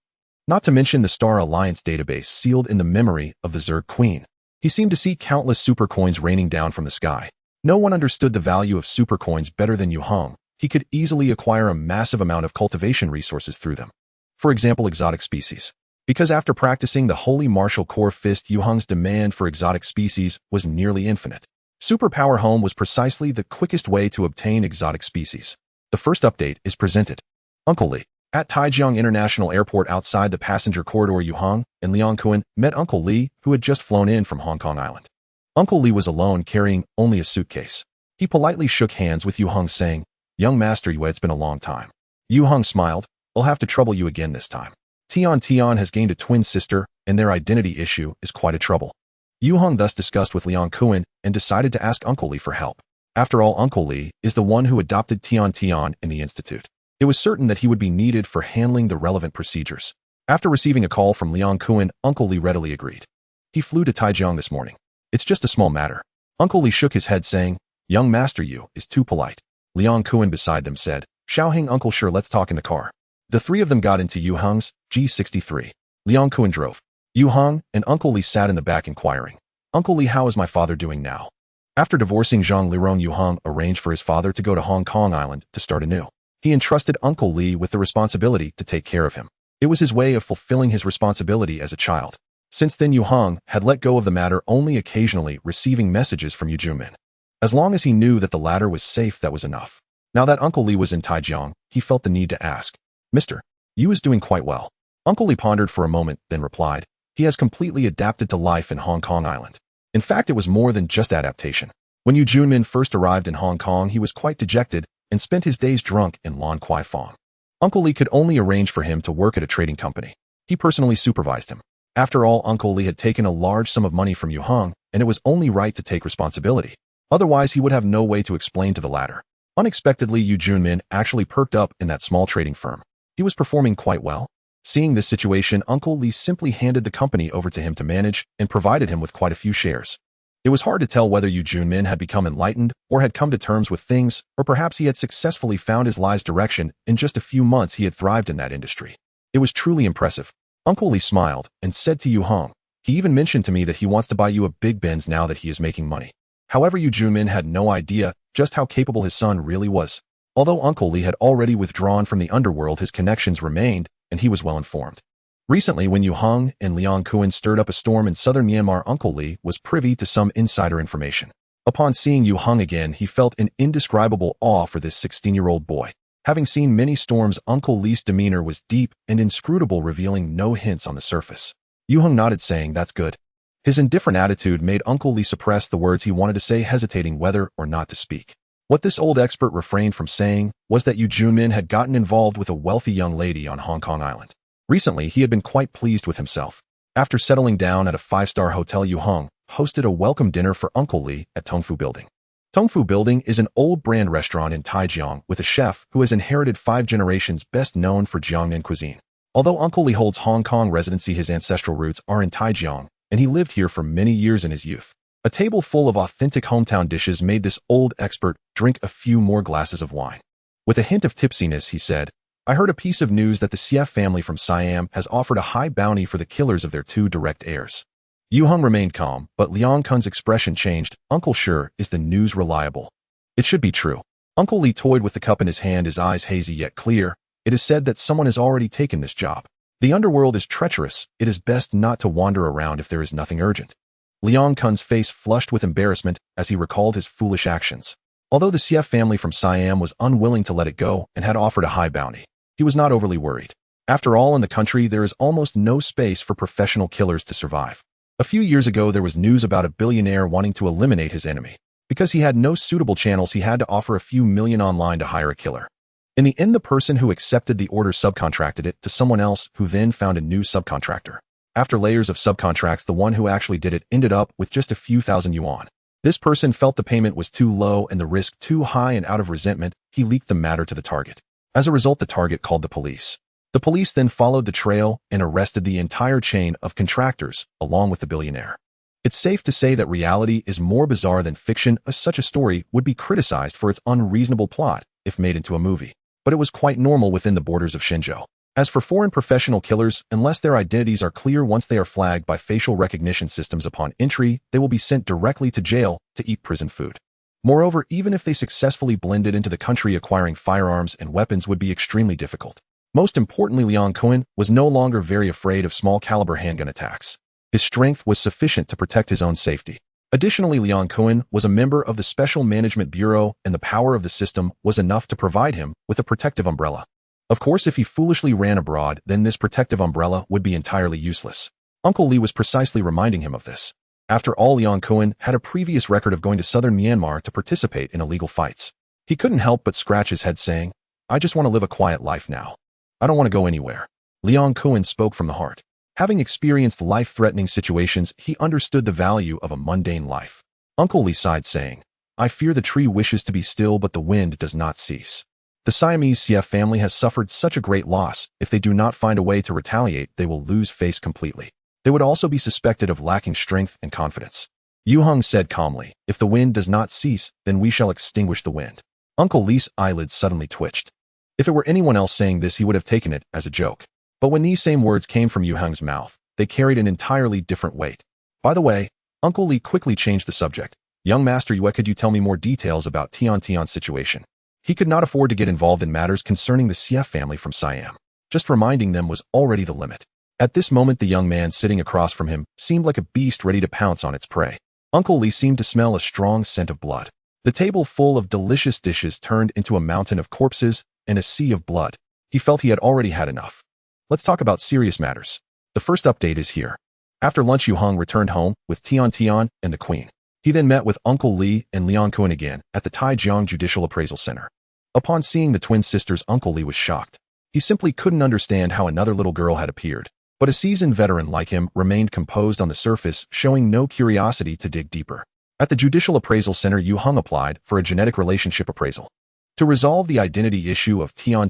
Not to mention the Star Alliance database sealed in the memory of the Zerg Queen. He seemed to see countless supercoins raining down from the sky. No one understood the value of supercoins better than Yue Heng. He could easily acquire a massive amount of cultivation resources through them. For example, exotic species. Because after practicing the Holy Martial Core Fist, Yue Heng's demand for exotic species was nearly infinite. Superpower Home was precisely the quickest way to obtain exotic species. The first update is presented. Uncle Li. At Taijiang International Airport outside the passenger corridor, Yue Heng and Liang Kuan met Uncle Li, who had just flown in from Hong Kong Island. Uncle Li was alone, carrying only a suitcase. He politely shook hands with Yue Heng, saying, "Young Master Yue, it's been a long time." Yue Heng smiled. "I'll have to trouble you again this time. Tian has gained a twin sister, and their identity issue is quite a trouble." Yue Heng thus discussed with Liang Kuan and decided to ask Uncle Li for help. After all, Uncle Li is the one who adopted Tian in the Institute. It was certain that he would be needed for handling the relevant procedures. After receiving a call from Liang Kuan, Uncle Li readily agreed. He flew to Taijiang this morning. It's just a small matter. Uncle Li shook his head, saying, "Young Master Yue is too polite." Liang Kuan beside them said, "Xiao Heng, uncle, sure, let's talk in the car." The three of them got into Yue Heng's G63. Liang Kuan drove. Yue Heng and Uncle Li sat in the back inquiring, "Uncle Li, how is my father doing now?" After divorcing Zhang Lirong, Yue Heng arranged for his father to go to Hong Kong Island to start anew. He entrusted Uncle Li with the responsibility to take care of him. It was his way of fulfilling his responsibility as a child. Since then, Yue Heng had let go of the matter, only occasionally receiving messages from Yu Junmin. As long as he knew that the latter was safe, that was enough. Now that Uncle Li was in Taijiang, he felt the need to ask, "Mr. Yu is doing quite well." Uncle Li pondered for a moment, then replied, "He has completely adapted to life in Hong Kong Island." In fact, it was more than just adaptation. When Yu Junmin first arrived in Hong Kong, he was quite dejected and spent his days drunk in Lan Kwai Fong. Uncle Li could only arrange for him to work at a trading company. He personally supervised him. After all, Uncle Li had taken a large sum of money from Yue Heng, and it was only right to take responsibility. Otherwise, he would have no way to explain to the latter. Unexpectedly, Yu Junmin actually perked up in that small trading firm. He was performing quite well. Seeing this situation, Uncle Li simply handed the company over to him to manage and provided him with quite a few shares. It was hard to tell whether Yu Junmin had become enlightened or had come to terms with things, or perhaps he had successfully found his life's direction. In just a few months, he had thrived in that industry. It was truly impressive. Uncle Li smiled and said to Yue Heng, "He even mentioned to me that he wants to buy you a big Benz now that he is making money." However, Yu Junmin had no idea just how capable his son really was. Although Uncle Li had already withdrawn from the underworld, his connections remained, and he was well informed. Recently, when Yue Heng and Liang Kuan stirred up a storm in southern Myanmar, Uncle Li was privy to some insider information. Upon seeing Yue Heng again, he felt an indescribable awe for this 16-year-old boy. Having seen many storms, Uncle Li's demeanor was deep and inscrutable, revealing no hints on the surface. Yue Heng nodded, saying, "That's good." His indifferent attitude made Uncle Li suppress the words he wanted to say, hesitating whether or not to speak. What this old expert refrained from saying was that Yu Junmin had gotten involved with a wealthy young lady on Hong Kong Island. Recently, he had been quite pleased with himself. After settling down at a 5-star hotel, Yue Heng hosted a welcome dinner for Uncle Li at Tongfu Building. Tongfu Building is an old brand restaurant in Taijiang with a chef who has inherited 5 generations, best known for Jiangnan cuisine. Although Uncle Li holds Hong Kong residency, his ancestral roots are in Taijiang, and he lived here for many years in his youth. A table full of authentic hometown dishes made this old expert drink a few more glasses of wine. With a hint of tipsiness, he said, "I heard a piece of news that the Xie family from Siam has offered a high bounty for the killers of their 2 direct heirs." Yue Heng remained calm, but Liang Kun's expression changed. "Uncle, sure, is the news reliable?" "It should be true." Uncle Li toyed with the cup in his hand, his eyes hazy yet clear. "It is said that someone has already taken this job. The underworld is treacherous. It is best not to wander around if there is nothing urgent." Liang Kun's face flushed with embarrassment as he recalled his foolish actions. Although the Xie family from Siam was unwilling to let it go and had offered a high bounty, he was not overly worried. After all, in the country there is almost no space for professional killers to survive. A few years ago, there was news about a billionaire wanting to eliminate his enemy. Because he had no suitable channels, he had to offer a few million online to hire a killer. In the end, the person who accepted the order subcontracted it to someone else, who then found a new subcontractor. After layers of subcontracts, the one who actually did it ended up with just a few thousand yuan. This person felt the payment was too low and the risk too high, and out of resentment, he leaked the matter to the target. As a result, the target called the police. The police then followed the trail and arrested the entire chain of contractors, along with the billionaire. It's safe to say that reality is more bizarre than fiction. Such a story would be criticized for its unreasonable plot if made into a movie. But it was quite normal within the borders of Shenzhou. As for foreign professional killers, unless their identities are clear, once they are flagged by facial recognition systems upon entry, they will be sent directly to jail to eat prison food. Moreover, even if they successfully blended into the country, acquiring firearms and weapons would be extremely difficult. Most importantly, Liang Kuan was no longer very afraid of small-caliber handgun attacks. His strength was sufficient to protect his own safety. Additionally, Liang Kuan was a member of the Special Management Bureau, and the power of the system was enough to provide him with a protective umbrella. Of course, if he foolishly ran abroad, then this protective umbrella would be entirely useless. Uncle Li was precisely reminding him of this. After all, Liang Kuan had a previous record of going to southern Myanmar to participate in illegal fights. He couldn't help but scratch his head, saying, "I just want to live a quiet life now. I don't want to go anywhere." Liang Kuan spoke from the heart. Having experienced life-threatening situations, he understood the value of a mundane life. Uncle Li sighed, saying, "I fear the tree wishes to be still, but the wind does not cease." The Siamese Xie family has suffered such a great loss. If they do not find a way to retaliate, they will lose face completely. They would also be suspected of lacking strength and confidence. Yue Heng said calmly, "If the wind does not cease, then we shall extinguish the wind." Uncle Li's eyelids suddenly twitched. If it were anyone else saying this, he would have taken it as a joke. But when these same words came from Yue Heng's mouth, they carried an entirely different weight. By the way, Uncle Li quickly changed the subject. "Young Master Yue, could you tell me more details about Tian's situation?" He could not afford to get involved in matters concerning the Xie family from Siam. Just reminding them was already the limit. At this moment, the young man sitting across from him seemed like a beast ready to pounce on its prey. Uncle Li seemed to smell a strong scent of blood. The table full of delicious dishes turned into a mountain of corpses and a sea of blood. He felt he had already had enough. Let's talk about serious matters. The first update is here. After lunch, Yue Heng returned home with Tian and the Queen. He then met with Uncle Li and Liang Kuan again at the Taijiang Judicial Appraisal Center. Upon seeing the twin sisters, Uncle Li was shocked. He simply couldn't understand how another little girl had appeared. But a seasoned veteran like him remained composed on the surface, showing no curiosity to dig deeper. At the Judicial Appraisal Center, Yue Heng applied for a genetic relationship appraisal. To resolve the identity issue of Tian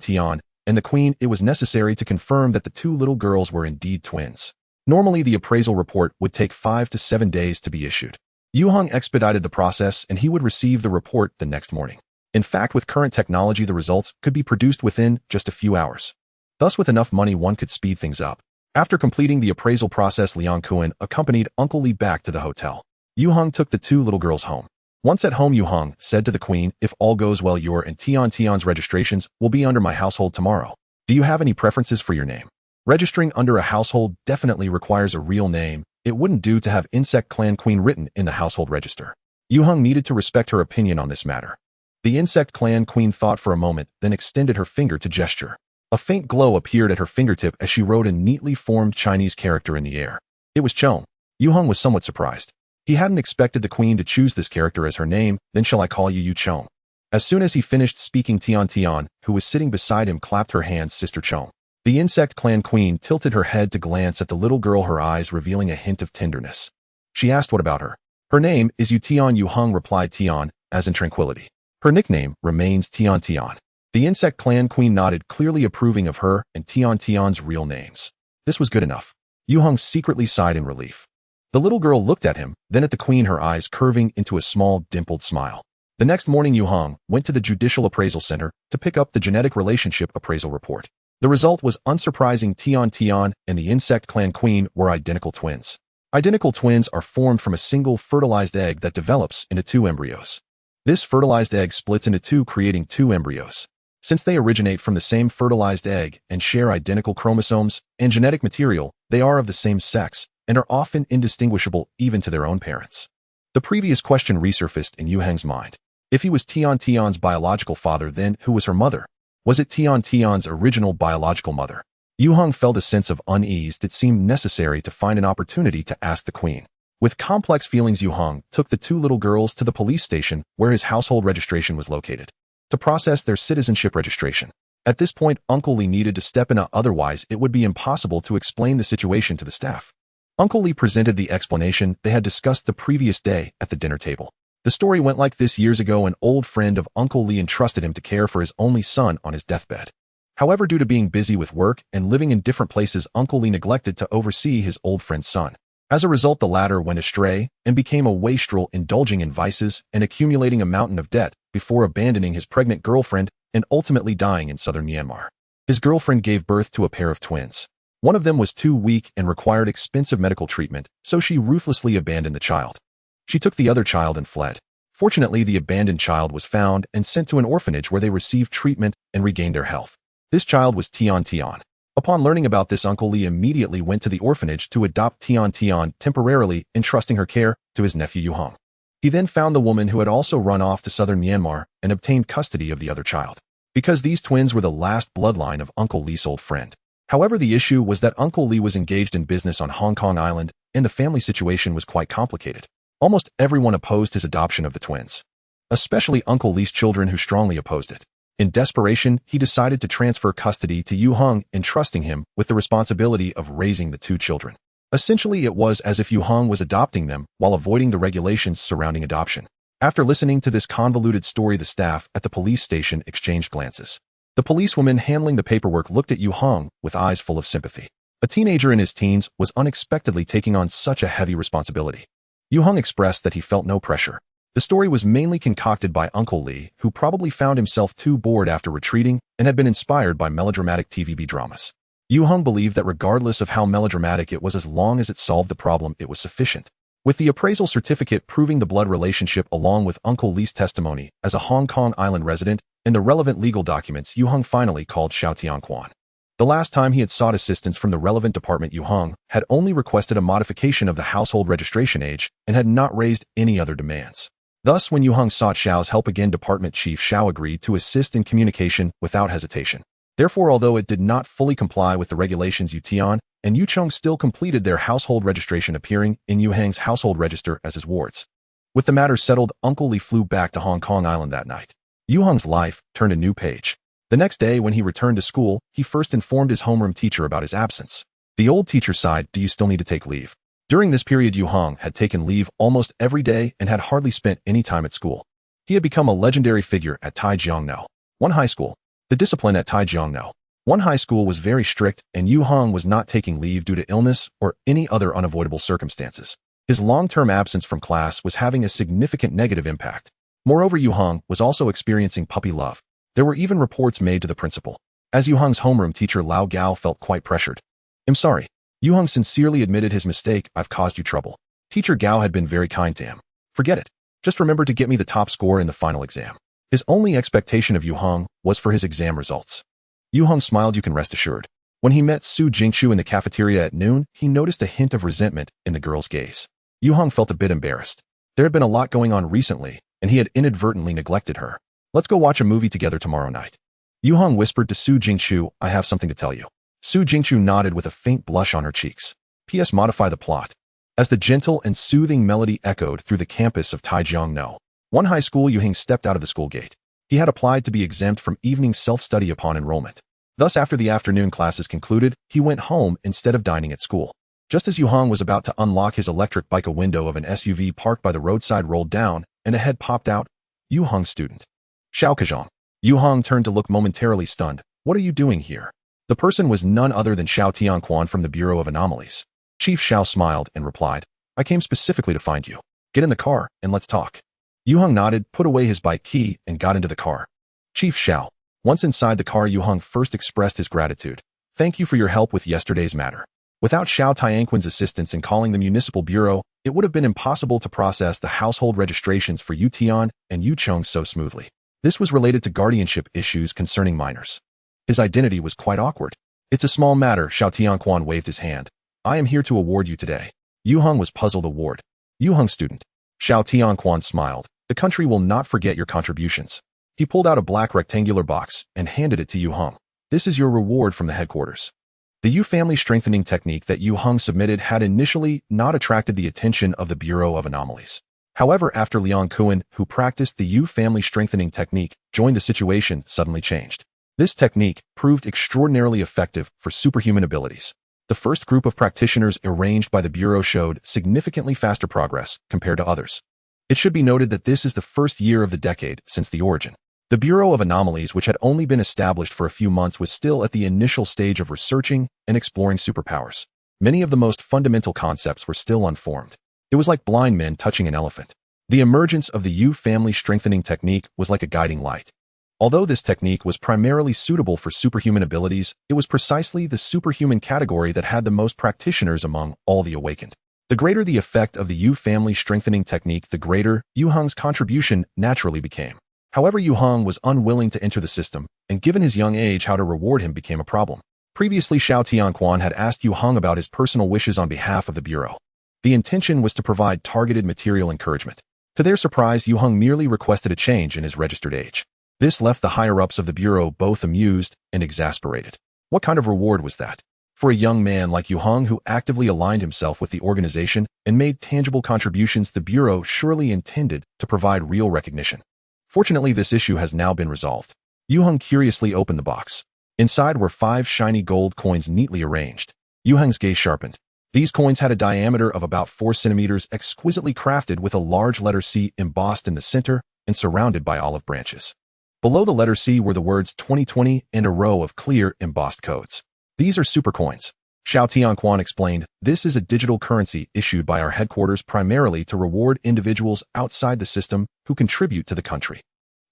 and the Queen, it was necessary to confirm that the 2 little girls were indeed twins. Normally, the appraisal report would take 5 to 7 days to be issued. Yue Heng expedited the process, and he would receive the report the next morning. In fact, with current technology, the results could be produced within just a few hours. Thus, with enough money, one could speed things up. After completing the appraisal process, Liang Kuan accompanied Uncle Li back to the hotel. Yue Heng took the 2 little girls home. Once at home, Yue Heng said to the Queen, "If all goes well, your and Tian's registrations will be under my household tomorrow. Do you have any preferences for your name?" Registering under a household definitely requires a real name. It wouldn't do to have Insect Clan Queen written in the household register. Yue Heng needed to respect her opinion on this matter. The Insect Clan Queen thought for a moment, then extended her finger to gesture. A faint glow appeared at her fingertip as she wrote a neatly formed Chinese character in the air. It was Chong. Yue Heng was somewhat surprised. He hadn't expected the queen to choose this character as her name. Then shall I call you Yu Chong? As soon as he finished speaking, Tian, who was sitting beside him, clapped her hands. Sister Chong. The Insect Clan Queen tilted her head to glance at the little girl, her eyes revealing a hint of tenderness. She asked what about her. Her name is Yu Tian. Yue Heng replied, Tian, as in tranquility. Her nickname remains Tian. The Insect Clan Queen nodded, clearly approving of her and Tian's real names. This was good enough. Yue Heng secretly sighed in relief. The little girl looked at him, then at the queen, her eyes curving into a small, dimpled smile. The next morning, Yue Heng went to the Judicial Appraisal Center to pick up the Genetic Relationship Appraisal Report. The result was unsurprising. Tian and the Insect Clan Queen were identical twins. Identical twins are formed from a single fertilized egg that develops into two embryos. This fertilized egg splits into two, creating two embryos. Since they originate from the same fertilized egg and share identical chromosomes and genetic material, they are of the same sex and are often indistinguishable even to their own parents. The previous question resurfaced in Yue Heng's mind. If he was Tian's biological father, then who was her mother? Was it Tian's original biological mother? Yue Heng felt a sense of unease that seemed necessary to find an opportunity to ask the queen. With complex feelings, Yue Heng took the two little girls to the police station where his household registration was located, to process their citizenship registration. At this point, Uncle Lee needed to step in, otherwise it would be impossible to explain the situation to the staff. Uncle Lee presented the explanation they had discussed the previous day at the dinner table. The story went like this. Years ago, an old friend of Uncle Lee entrusted him to care for his only son on his deathbed. However, due to being busy with work and living in different places, Uncle Lee neglected to oversee his old friend's son. As a result, the latter went astray and became a wastrel, indulging in vices and accumulating a mountain of debt before abandoning his pregnant girlfriend and ultimately dying in southern Myanmar. His girlfriend gave birth to a pair of twins. One of them was too weak and required expensive medical treatment, so she ruthlessly abandoned the child. She took the other child and fled. Fortunately, the abandoned child was found and sent to an orphanage where they received treatment and regained their health. This child was Tian. Upon learning about this, Uncle Lee immediately went to the orphanage to adopt Tian, temporarily entrusting her care to his nephew Yue Heng. He then found the woman who had also run off to southern Myanmar and obtained custody of the other child, because these twins were the last bloodline of Uncle Lee's old friend. However, the issue was that Uncle Lee was engaged in business on Hong Kong Island, and the family situation was quite complicated. Almost everyone opposed his adoption of the twins, especially Uncle Lee's children, who strongly opposed it. In desperation, he decided to transfer custody to Yue Heng, entrusting him with the responsibility of raising the two children. Essentially, it was as if Yue Heng was adopting them while avoiding the regulations surrounding adoption. After listening to this convoluted story, the staff at the police station exchanged glances. The policewoman handling the paperwork looked at Yue Heng with eyes full of sympathy. A teenager in his teens was unexpectedly taking on such a heavy responsibility. Yue Heng expressed that he felt no pressure. The story was mainly concocted by Uncle Lee, who probably found himself too bored after retreating and had been inspired by melodramatic TVB dramas. Yue Heng believed that regardless of how melodramatic it was, as long as it solved the problem, it was sufficient. With the appraisal certificate proving the blood relationship along with Uncle Lee's testimony as a Hong Kong Island resident and the relevant legal documents, Yue Heng finally called Xiao Tianquan. The last time he had sought assistance from the relevant department, Yue Heng had only requested a modification of the household registration age and had not raised any other demands. Thus, when Yue Heng sought Xiao's help again, Department Chief Xiao agreed to assist in communication without hesitation. Therefore, although it did not fully comply with the regulations, Yu Tian and Yu Cheng still completed their household registration, appearing in Yue Heng's household register as his wards. With the matter settled, Uncle Lee flew back to Hong Kong Island that night. Yue Heng's life turned a new page. The next day, when he returned to school, he first informed his homeroom teacher about his absence. The old teacher sighed, "Do you still need to take leave?" During this period, Yue Heng had taken leave almost every day and had hardly spent any time at school. He had become a legendary figure at Taijiang No. 1 High School. The discipline at Taijiang No. 1 High School was very strict, and Yue Heng was not taking leave due to illness or any other unavoidable circumstances. His long-term absence from class was having a significant negative impact. Moreover, Yue Heng was also experiencing puppy love. There were even reports made to the principal. As Yue Heng's homeroom teacher Lao Gao felt quite pressured. "I'm sorry." Yue Heng sincerely admitted his mistake. "I've caused you trouble." Teacher Gao had been very kind to him. "Forget it. Just remember to get me the top score in the final exam." His only expectation of Yue Heng was for his exam results. Yue Heng smiled. "You can rest assured. When he met Su Jingchu in the cafeteria at noon, he noticed a hint of resentment in the girl's gaze. Yue Heng felt a bit embarrassed. There had been a lot going on recently, and he had inadvertently neglected her. Let's go watch a movie together tomorrow night. Yue Heng whispered to Su Jingchu, I have something to tell you. Su Jingchu nodded with a faint blush on her cheeks. P.S. Modify the plot. As the gentle and soothing melody echoed through the campus of Taijiang one high school, Yue Heng stepped out of the school gate. He had applied to be exempt from evening self-study upon enrollment. Thus, after the afternoon classes concluded, he went home instead of dining at school. Just as Yue Heng was about to unlock his electric bike, a window of an SUV parked by the roadside rolled down, and a head popped out. Yue Heng student. Xiao Kazhang. Yue Heng turned to look momentarily stunned. What are you doing here? The person was none other than Xiao Tianquan from the Bureau of Anomalies. Chief Xiao smiled and replied, I came specifically to find you. Get in the car, and let's talk. Yue Heng nodded, put away his bike key, and got into the car. Chief Xiao. Once inside the car, Yue Heng first expressed his gratitude. Thank you for your help with yesterday's matter. Without Xiao Tianquan's assistance in calling the municipal bureau, it would have been impossible to process the household registrations for Yu Tian and Yu Cheng so smoothly. This was related to guardianship issues concerning minors. His identity was quite awkward. It's a small matter, Xiao Tianquan waved his hand. I am here to award you today. Yue Heng was puzzled. Award. Yue Heng student. Xiao Tianquan smiled. The country will not forget your contributions. He pulled out a black rectangular box and handed it to Yue Heng. This is your reward from the headquarters. The Yu family strengthening technique that Yue Heng submitted had initially not attracted the attention of the Bureau of Anomalies. However, after Liang Kuan, who practiced the Yu family strengthening technique, joined, the situation suddenly changed. This technique proved extraordinarily effective for superhuman abilities. The first group of practitioners arranged by the Bureau showed significantly faster progress compared to others. It should be noted that this is the first year of the decade since the origin. The Bureau of Anomalies, which had only been established for a few months, was still at the initial stage of researching and exploring superpowers. Many of the most fundamental concepts were still unformed. It was like blind men touching an elephant. The emergence of the Yu family strengthening technique was like a guiding light. Although this technique was primarily suitable for superhuman abilities, it was precisely the superhuman category that had the most practitioners among all the awakened. The greater the effect of the Yu family strengthening technique, the greater Yue Heng's contribution naturally became. However, Yue Heng was unwilling to enter the system, and given his young age, how to reward him became a problem. Previously, Xiao Tianquan had asked Yue Heng about his personal wishes on behalf of the Bureau. The intention was to provide targeted material encouragement. To their surprise, Yue Heng merely requested a change in his registered age. This left the higher-ups of the Bureau both amused and exasperated. What kind of reward was that? For a young man like Yue Heng, who actively aligned himself with the organization and made tangible contributions, the Bureau surely intended to provide real recognition. Fortunately, this issue has now been resolved. Yue Heng curiously opened the box. Inside were 5 shiny gold coins neatly arranged. Yue Heng's gaze sharpened. These coins had a diameter of about 4 centimeters, exquisitely crafted with a large letter C embossed in the center and surrounded by olive branches. Below the letter C were the words 2020 and a row of clear embossed codes. These are super coins. Xiao Tianquan explained, this is a digital currency issued by our headquarters primarily to reward individuals outside the system who contribute to the country.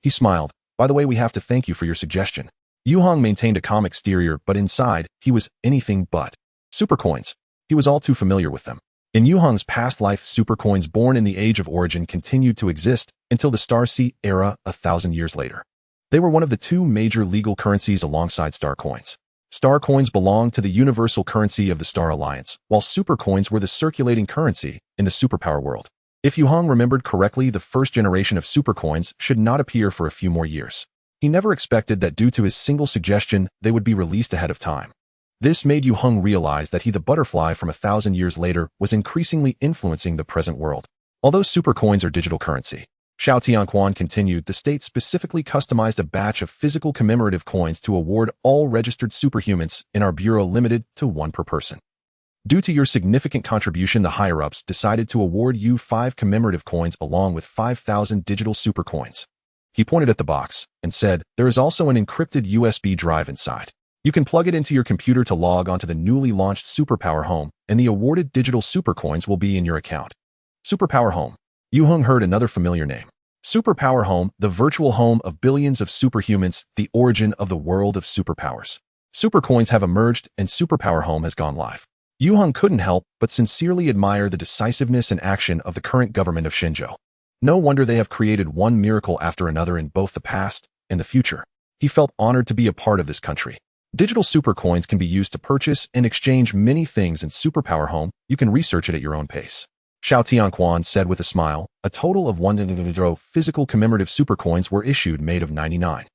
He smiled. By the way, we have to thank you for your suggestion. Yue Heng maintained a calm exterior, but inside, he was anything but. Super coins. He was all too familiar with them. In Yue Heng's past life, super coins born in the Age of Origin continued to exist until the Star Sea era 1,000 years later. They were one of the 2 major legal currencies alongside star coins. Star coins belonged to the universal currency of the Star Alliance, while super coins were the circulating currency in the superpower world. If Yue Heng remembered correctly, the first generation of super coins should not appear for a few more years. He never expected that due to his single suggestion, they would be released ahead of time. This made Yue Heng realize that he, the butterfly from 1,000 years later, was increasingly influencing the present world. Although super coins are digital currency, Xiao Tianquan continued, the state specifically customized a batch of physical commemorative coins to award all registered superhumans in our bureau, limited to 1 per person. Due to your significant contribution, the higher-ups decided to award you 5 commemorative coins along with 5,000 digital super coins. He pointed at the box and said, there is also an encrypted USB drive inside. You can plug it into your computer to log onto the newly launched Superpower Home, and the awarded digital super coins will be in your account. Superpower Home. Yue Heng heard another familiar name. Superpower Home, the virtual home of billions of superhumans, the origin of the world of superpowers. Supercoins have emerged and Superpower Home has gone live. Yue Heng couldn't help but sincerely admire the decisiveness and action of the current government of Shenzhou. No wonder they have created one miracle after another in both the past and the future. He felt honored to be a part of this country. Digital super coins can be used to purchase and exchange many things in Superpower Home. You can research it at your own pace. Xiao Tianquan said with a smile. A total of 100 physical commemorative super coins were issued made of 99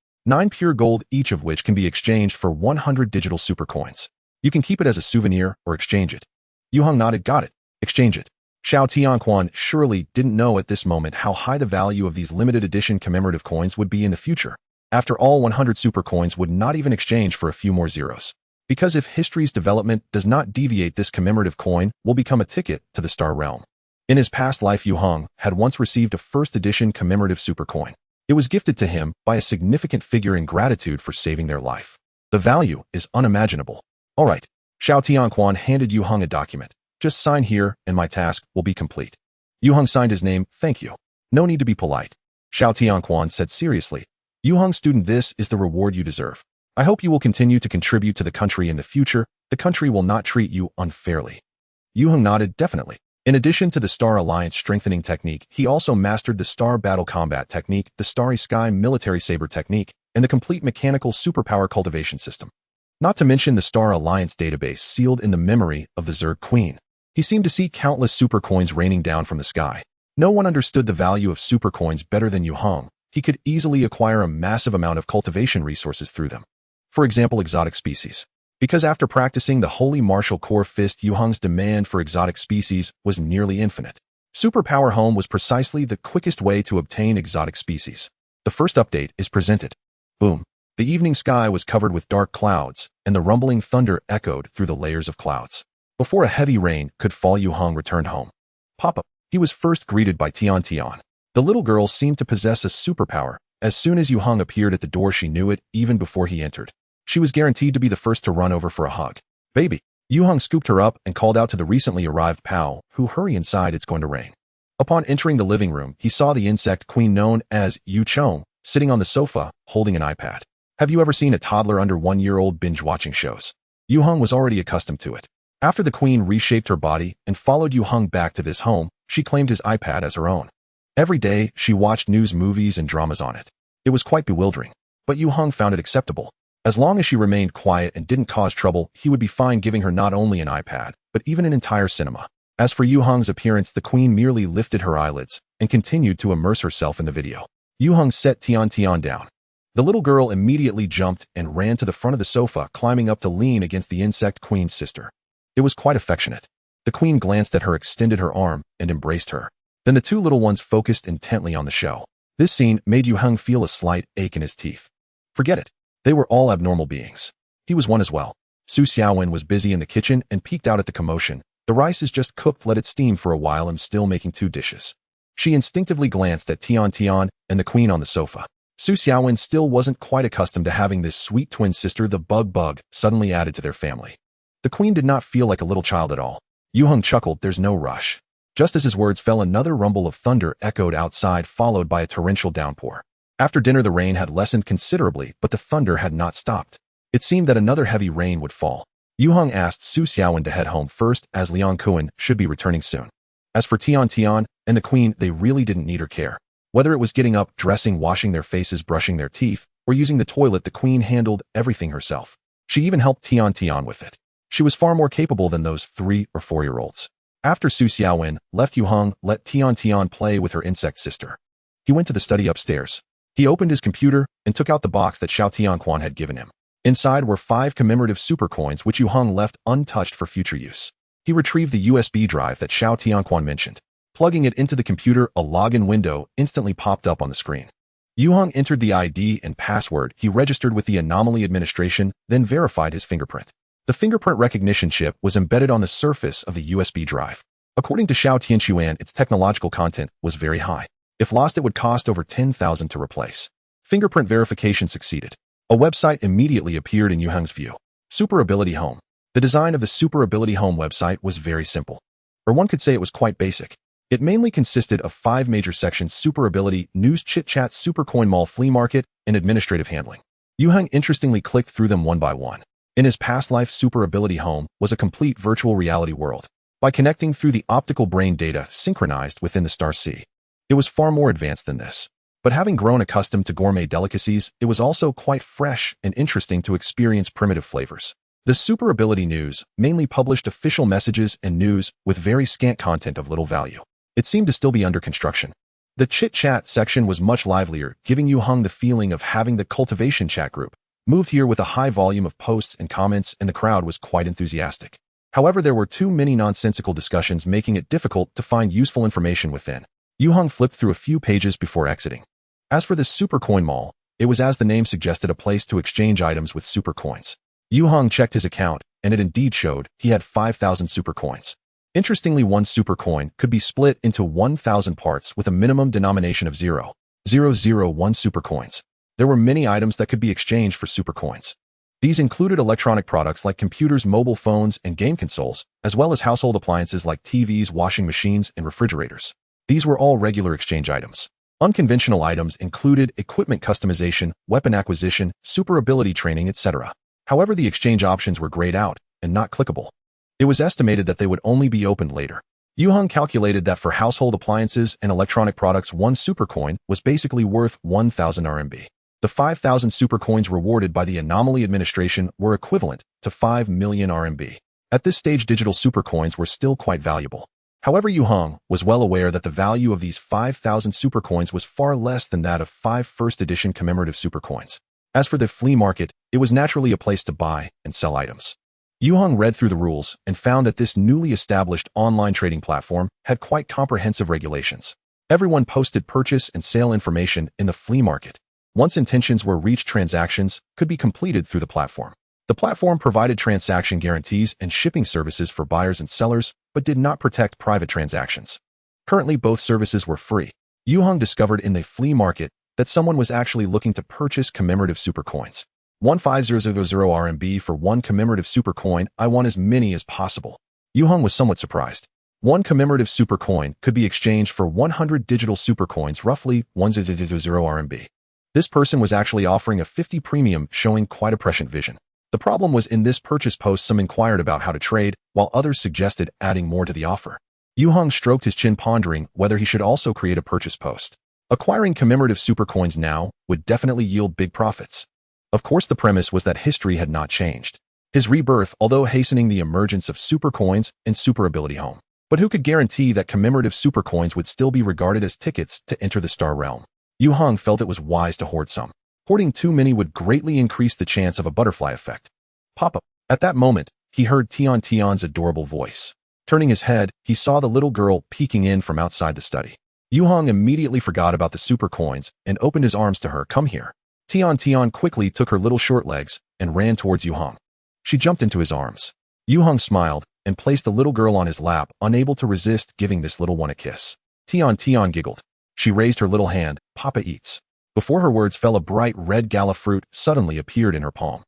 pure gold, each of which can be exchanged for 100 digital super coins. You can keep it as a souvenir or exchange it. Yue Heng nodded. Got it. Exchange it. Xiao Tianquan surely didn't know at this moment how high the value of these limited edition commemorative coins would be in the future. After all, 100 super coins would not even exchange for a few more zeros. Because if history's development does not deviate, this commemorative coin will become a ticket to the Star Realm. In his past life, Yue Heng had once received a first edition commemorative super coin. It was gifted to him by a significant figure in gratitude for saving their life. The value is unimaginable. All right. Xiao Tianquan handed Yue Heng a document. Just sign here and my task will be complete. Yue Heng signed his name. Thank you. No need to be polite. Xiao Tianquan said seriously. Yue Heng, student, this is the reward you deserve. I hope you will continue to contribute to the country in the future. The country will not treat you unfairly. Yue Heng nodded. Definitely. In addition to the Star Alliance strengthening technique, he also mastered the Star Battle Combat technique, the Starry Sky Military Saber technique, and the complete mechanical superpower cultivation system. Not to mention the Star Alliance database sealed in the memory of the Zerg Queen. He seemed to see countless super coins raining down from the sky. No one understood the value of super coins better than Yue Heng. He could easily acquire a massive amount of cultivation resources through them. For example, exotic species. Because after practicing the Holy Martial Core Fist, Yue Heng's demand for exotic species was nearly infinite. Superpower Home was precisely the quickest way to obtain exotic species. The first update is presented. Boom. The evening sky was covered with dark clouds, and the rumbling thunder echoed through the layers of clouds. Before a heavy rain could fall, Yue Heng returned home. Papa. He was first greeted by Tian Tian. The little girl seemed to possess a superpower. As soon as Yue Heng appeared at the door, she knew it even before he entered. She was guaranteed to be the first to run over for a hug. Baby. Yue Heng scooped her up and called out to the recently arrived Pao, who hurry inside, it's going to rain. Upon entering the living room, he saw the insect queen known as Yu Chong sitting on the sofa, holding an iPad. Have you ever seen a toddler under 1-year-old binge-watching shows? Yue Heng was already accustomed to it. After the queen reshaped her body and followed Yue Heng back to this home, she claimed his iPad as her own. Every day, she watched news, movies, and dramas on it. It was quite bewildering, but Yue Heng found it acceptable. As long as she remained quiet and didn't cause trouble, he would be fine giving her not only an iPad, but even an entire cinema. As for Yue Heng's appearance, the queen merely lifted her eyelids and continued to immerse herself in the video. Yue Heng set Tian Tian down. The little girl immediately jumped and ran to the front of the sofa, climbing up to lean against the insect queen's sister. It was quite affectionate. The queen glanced at her, extended her arm, and embraced her. Then the two little ones focused intently on the show. This scene made Yue Heng feel a slight ache in his teeth. Forget it. They were all abnormal beings. He was one as well. Su Xiaowen was busy in the kitchen and peeked out at the commotion. The rice is just cooked, let it steam for a while, I'm still making 2 dishes. She instinctively glanced at Tian Tian and the queen on the sofa. Su Xiaowen still wasn't quite accustomed to having this sweet twin sister, the bug suddenly added to their family. The queen did not feel like a little child at all. Yue Heng chuckled, there's no rush. Just as his words fell, another rumble of thunder echoed outside, followed by a torrential downpour. After dinner, the rain had lessened considerably, but the thunder had not stopped. It seemed that another heavy rain would fall. Yue Heng asked Su Xiaowen to head home first, as Liang Kuan should be returning soon. As for Tian Tian and the queen, they really didn't need her care. Whether it was getting up, dressing, washing their faces, brushing their teeth, or using the toilet, the queen handled everything herself. She even helped Tian Tian with it. She was far more capable than those 3 or 4-year-olds. After Su Xiaowen left, Yue Heng let Tian Tian play with her insect sister. He went to the study upstairs. He opened his computer and took out the box that Xiao Tianquan had given him. Inside were 5 commemorative super coins which Yue Heng left untouched for future use. He retrieved the USB drive that Xiao Tianquan mentioned. Plugging it into the computer, a login window instantly popped up on the screen. Yue Heng entered the ID and password he registered with the Anomaly Administration, then verified his fingerprint. The fingerprint recognition chip was embedded on the surface of the USB drive. According to Xiao Tianquan, its technological content was very high. If lost, it would cost over 10,000 to replace. Fingerprint verification succeeded. A website immediately appeared in Yue Heng's view. Super Ability Home. The design of the Super Ability Home website was very simple. Or one could say it was quite basic. It mainly consisted of 5 major sections: Super Ability, News, Chit-Chat, Super Coin Mall, Flea Market, and Administrative Handling. Yue Heng interestingly clicked through them one by one. In his past life, Super Ability Home was a complete virtual reality world. By connecting through the optical brain data synchronized within the Star Sea. It was far more advanced than this. But having grown accustomed to gourmet delicacies, it was also quite fresh and interesting to experience primitive flavors. The super ability news mainly published official messages and news with very scant content of little value. It seemed to still be under construction. The chit-chat section was much livelier, giving Yue Heng the feeling of having the cultivation chat group. Moved here with a high volume of posts and comments, and the crowd was quite enthusiastic. However, there were too many nonsensical discussions, making it difficult to find useful information within. Yue Heng flipped through a few pages before exiting. As for the Super Coin Mall, it was, as the name suggested, a place to exchange items with super coins. Yue Heng checked his account, and it indeed showed he had 5,000 super coins. Interestingly, one super coin could be split into 1,000 parts with a minimum denomination of 0.001 super coins. There were many items that could be exchanged for super coins. These included electronic products like computers, mobile phones, and game consoles, as well as household appliances like TVs, washing machines, and refrigerators. These were all regular exchange items. Unconventional items included equipment customization, weapon acquisition, super ability training, etc. However, the exchange options were grayed out and not clickable. It was estimated that they would only be opened later. Yue Heng calculated that for household appliances and electronic products, one super coin was basically worth 1,000 RMB. The 5,000 super coins rewarded by the Anomaly Administration were equivalent to 5 million RMB. At this stage, digital super coins were still quite valuable. However, Yue Heng was well aware that the value of these 5,000 super coins was far less than that of 5 first edition commemorative super coins. As for the flea market, it was naturally a place to buy and sell items. Yue Heng read through the rules and found that this newly established online trading platform had quite comprehensive regulations. Everyone posted purchase and sale information in the flea market. Once intentions were reached, transactions could be completed through the platform. The platform provided transaction guarantees and shipping services for buyers and sellers, but did not protect private transactions. Currently, both services were free. Yue Heng discovered in the flea market that someone was actually looking to purchase commemorative super coins. 15000 RMB for one commemorative super coin. I want as many as possible. Yue Heng was somewhat surprised. One commemorative super coin could be exchanged for 100 digital super coins, roughly 100 RMB. This person was actually offering a 50 premium, showing quite a prescient vision. The problem was, in this purchase post, some inquired about how to trade, while others suggested adding more to the offer. Yue Heng stroked his chin, pondering whether he should also create a purchase post. Acquiring commemorative super coins now would definitely yield big profits. Of course, the premise was that history had not changed. His rebirth, although hastening the emergence of super coins and super ability home. But who could guarantee that commemorative super coins would still be regarded as tickets to enter the star realm? Yue Heng felt it was wise to hoard some. Hoarding too many would greatly increase the chance of a butterfly effect. Pop-up. At that moment, he heard Tian's adorable voice. Turning his head, he saw the little girl peeking in from outside the study. Yue Heng immediately forgot about the super coins and opened his arms to her. Come here. Tian quickly took her little short legs and ran towards Yue Heng. She jumped into his arms. Yue Heng smiled and placed the little girl on his lap, unable to resist giving this little one a kiss. Tian giggled. She raised her little hand. Papa eats. Before her words fell, a bright red gala fruit suddenly appeared in her palm.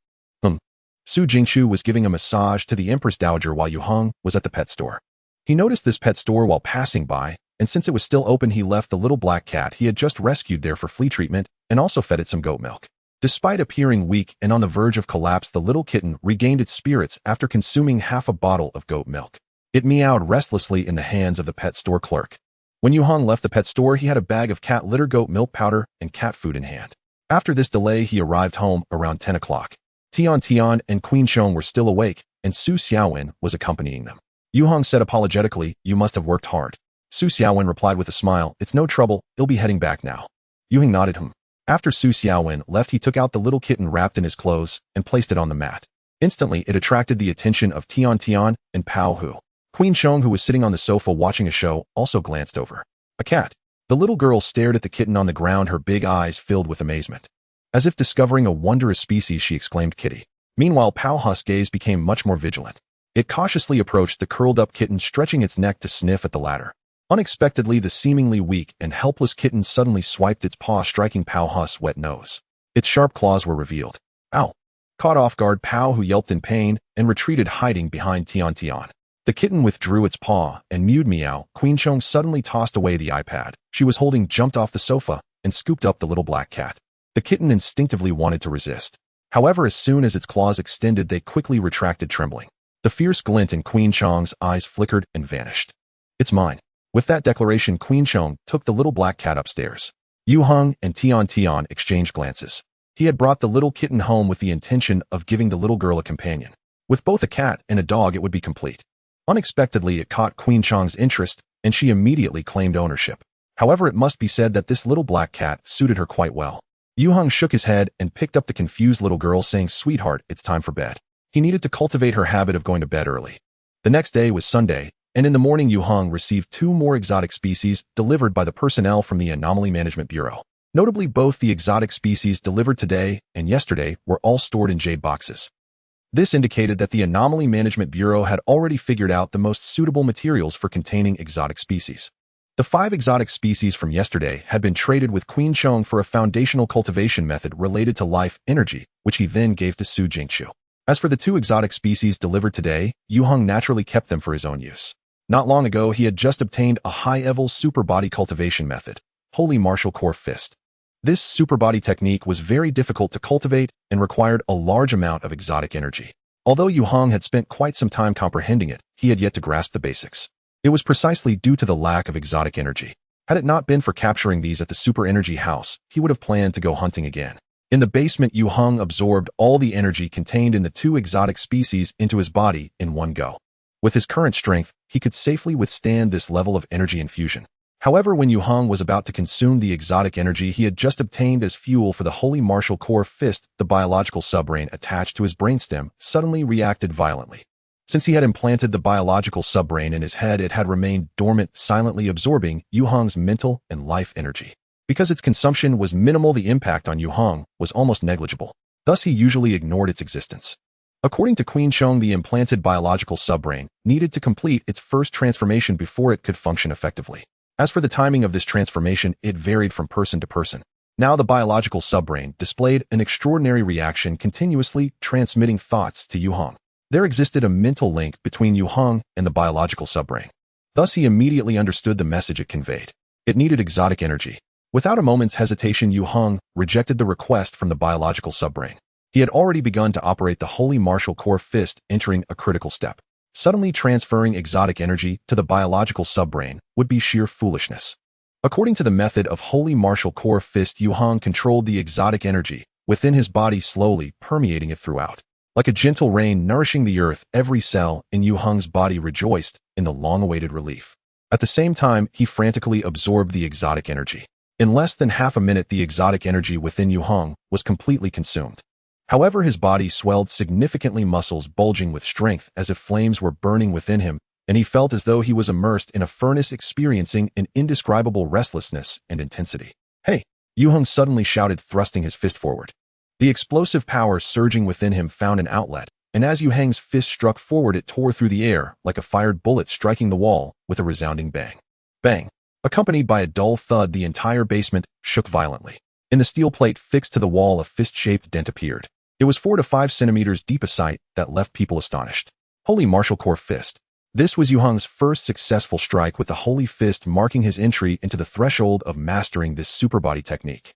Su Jingchu was giving a massage to the Empress Dowager while Yue Heng was at the pet store. He noticed this pet store while passing by, and since it was still open, he left the little black cat he had just rescued there for flea treatment and also fed it some goat milk. Despite appearing weak and on the verge of collapse, the little kitten regained its spirits after consuming half a bottle of goat milk. It meowed restlessly in the hands of the pet store clerk. When Yue Heng left the pet store, he had a bag of cat litter, goat milk powder, and cat food in hand. After this delay, he arrived home around 10 o'clock. Tian and Queen Chong were still awake, and Su Xiaowen was accompanying them. Yue Heng said apologetically, "You must have worked hard." Su Xiaowen replied with a smile, "It's no trouble, I'll be heading back now." Yue Heng nodded him. After Su Xiaowen left, he took out the little kitten wrapped in his clothes and placed it on the mat. Instantly, it attracted the attention of Tian and Pao Hu. Queen Chong, who was sitting on the sofa watching a show, also glanced over. A cat. The little girl stared at the kitten on the ground, her big eyes filled with amazement. As if discovering a wondrous species, she exclaimed, "Kitty." Meanwhile, Pao Hu's gaze became much more vigilant. It cautiously approached the curled-up kitten, stretching its neck to sniff at the latter. Unexpectedly, the seemingly weak and helpless kitten suddenly swiped its paw, striking Pao Hu's wet nose. Its sharp claws were revealed. Ow! Caught off guard, Pao Hu yelped in pain and retreated, hiding behind Tian. The kitten withdrew its paw and mewed meow. Queen Chong suddenly tossed away the iPad she was holding, jumped off the sofa, and scooped up the little black cat. The kitten instinctively wanted to resist. However, as soon as its claws extended, they quickly retracted, trembling. The fierce glint in Queen Chong's eyes flickered and vanished. "It's mine." With that declaration, Queen Chong took the little black cat upstairs. Yue Heng and Tian exchanged glances. He had brought the little kitten home with the intention of giving the little girl a companion. With both a cat and a dog, it would be complete. Unexpectedly, it caught Queen Chang's interest, and she immediately claimed ownership. However, it must be said that this little black cat suited her quite well. Yue Heng shook his head and picked up the confused little girl, saying, "Sweetheart, it's time for bed." He needed to cultivate her habit of going to bed early. The next day was Sunday, and in the morning Yue Heng received 2 more exotic species delivered by the personnel from the Anomaly Management Bureau. Notably, both the exotic species delivered today and yesterday were all stored in jade boxes. This indicated that the Anomaly Management Bureau had already figured out the most suitable materials for containing exotic species. The 5 exotic species from yesterday had been traded with Queen Chong for a foundational cultivation method related to life energy, which he then gave to Su Jingqiu. As for the 2 exotic species delivered today, Yue Heng naturally kept them for his own use. Not long ago, he had just obtained a high-level superbody cultivation method, Holy Martial Core Fist. This superbody technique was very difficult to cultivate and required a large amount of exotic energy. Although Yue Heng had spent quite some time comprehending it, he had yet to grasp the basics. It was precisely due to the lack of exotic energy. Had it not been for capturing these at the super energy house, he would have planned to go hunting again. In the basement, Yue Heng absorbed all the energy contained in the 2 exotic species into his body in one go. With his current strength, he could safely withstand this level of energy infusion. However, when Yue Heng was about to consume the exotic energy he had just obtained as fuel for the Holy Martial Core Fist, the biological subbrain attached to his brainstem suddenly reacted violently. Since he had implanted the biological subbrain in his head, it had remained dormant, silently absorbing Yue Heng's mental and life energy. Because its consumption was minimal, the impact on Yue Heng was almost negligible. Thus, he usually ignored its existence. According to Queen Chong, the implanted biological subbrain needed to complete its first transformation before it could function effectively. As for the timing of this transformation, it varied from person to person. Now the biological subbrain displayed an extraordinary reaction, continuously transmitting thoughts to Yue Heng. There existed a mental link between Yue Heng and the biological subbrain. Thus he immediately understood the message it conveyed. It needed exotic energy. Without a moment's hesitation, Yue Heng rejected the request from the biological subbrain. He had already begun to operate the Holy Martial Core Fist, entering a critical step. Suddenly transferring exotic energy to the biological subbrain would be sheer foolishness. According to the method of Holy Martial Core Fist, Yue Heng controlled the exotic energy within his body, slowly permeating it throughout. Like a gentle rain nourishing the earth, every cell in Yue Heng's body rejoiced in the long-awaited relief. At the same time, he frantically absorbed the exotic energy. In less than half a minute, the exotic energy within Yue Heng was completely consumed. However, his body swelled significantly, muscles bulging with strength as if flames were burning within him, and he felt as though he was immersed in a furnace, experiencing an indescribable restlessness and intensity. "Hey!" Yue Heng suddenly shouted, thrusting his fist forward. The explosive power surging within him found an outlet, and as Yue Heng's fist struck forward, it tore through the air like a fired bullet, striking the wall with a resounding bang. Bang! Accompanied by a dull thud, the entire basement shook violently. In the steel plate fixed to the wall, a fist-shaped dent appeared. It was 4 to 5 centimeters deep, a sight that left people astonished. Holy Martial Core Fist. This was Yue Heng's first successful strike with the Holy Fist, marking his entry into the threshold of mastering this superbody technique.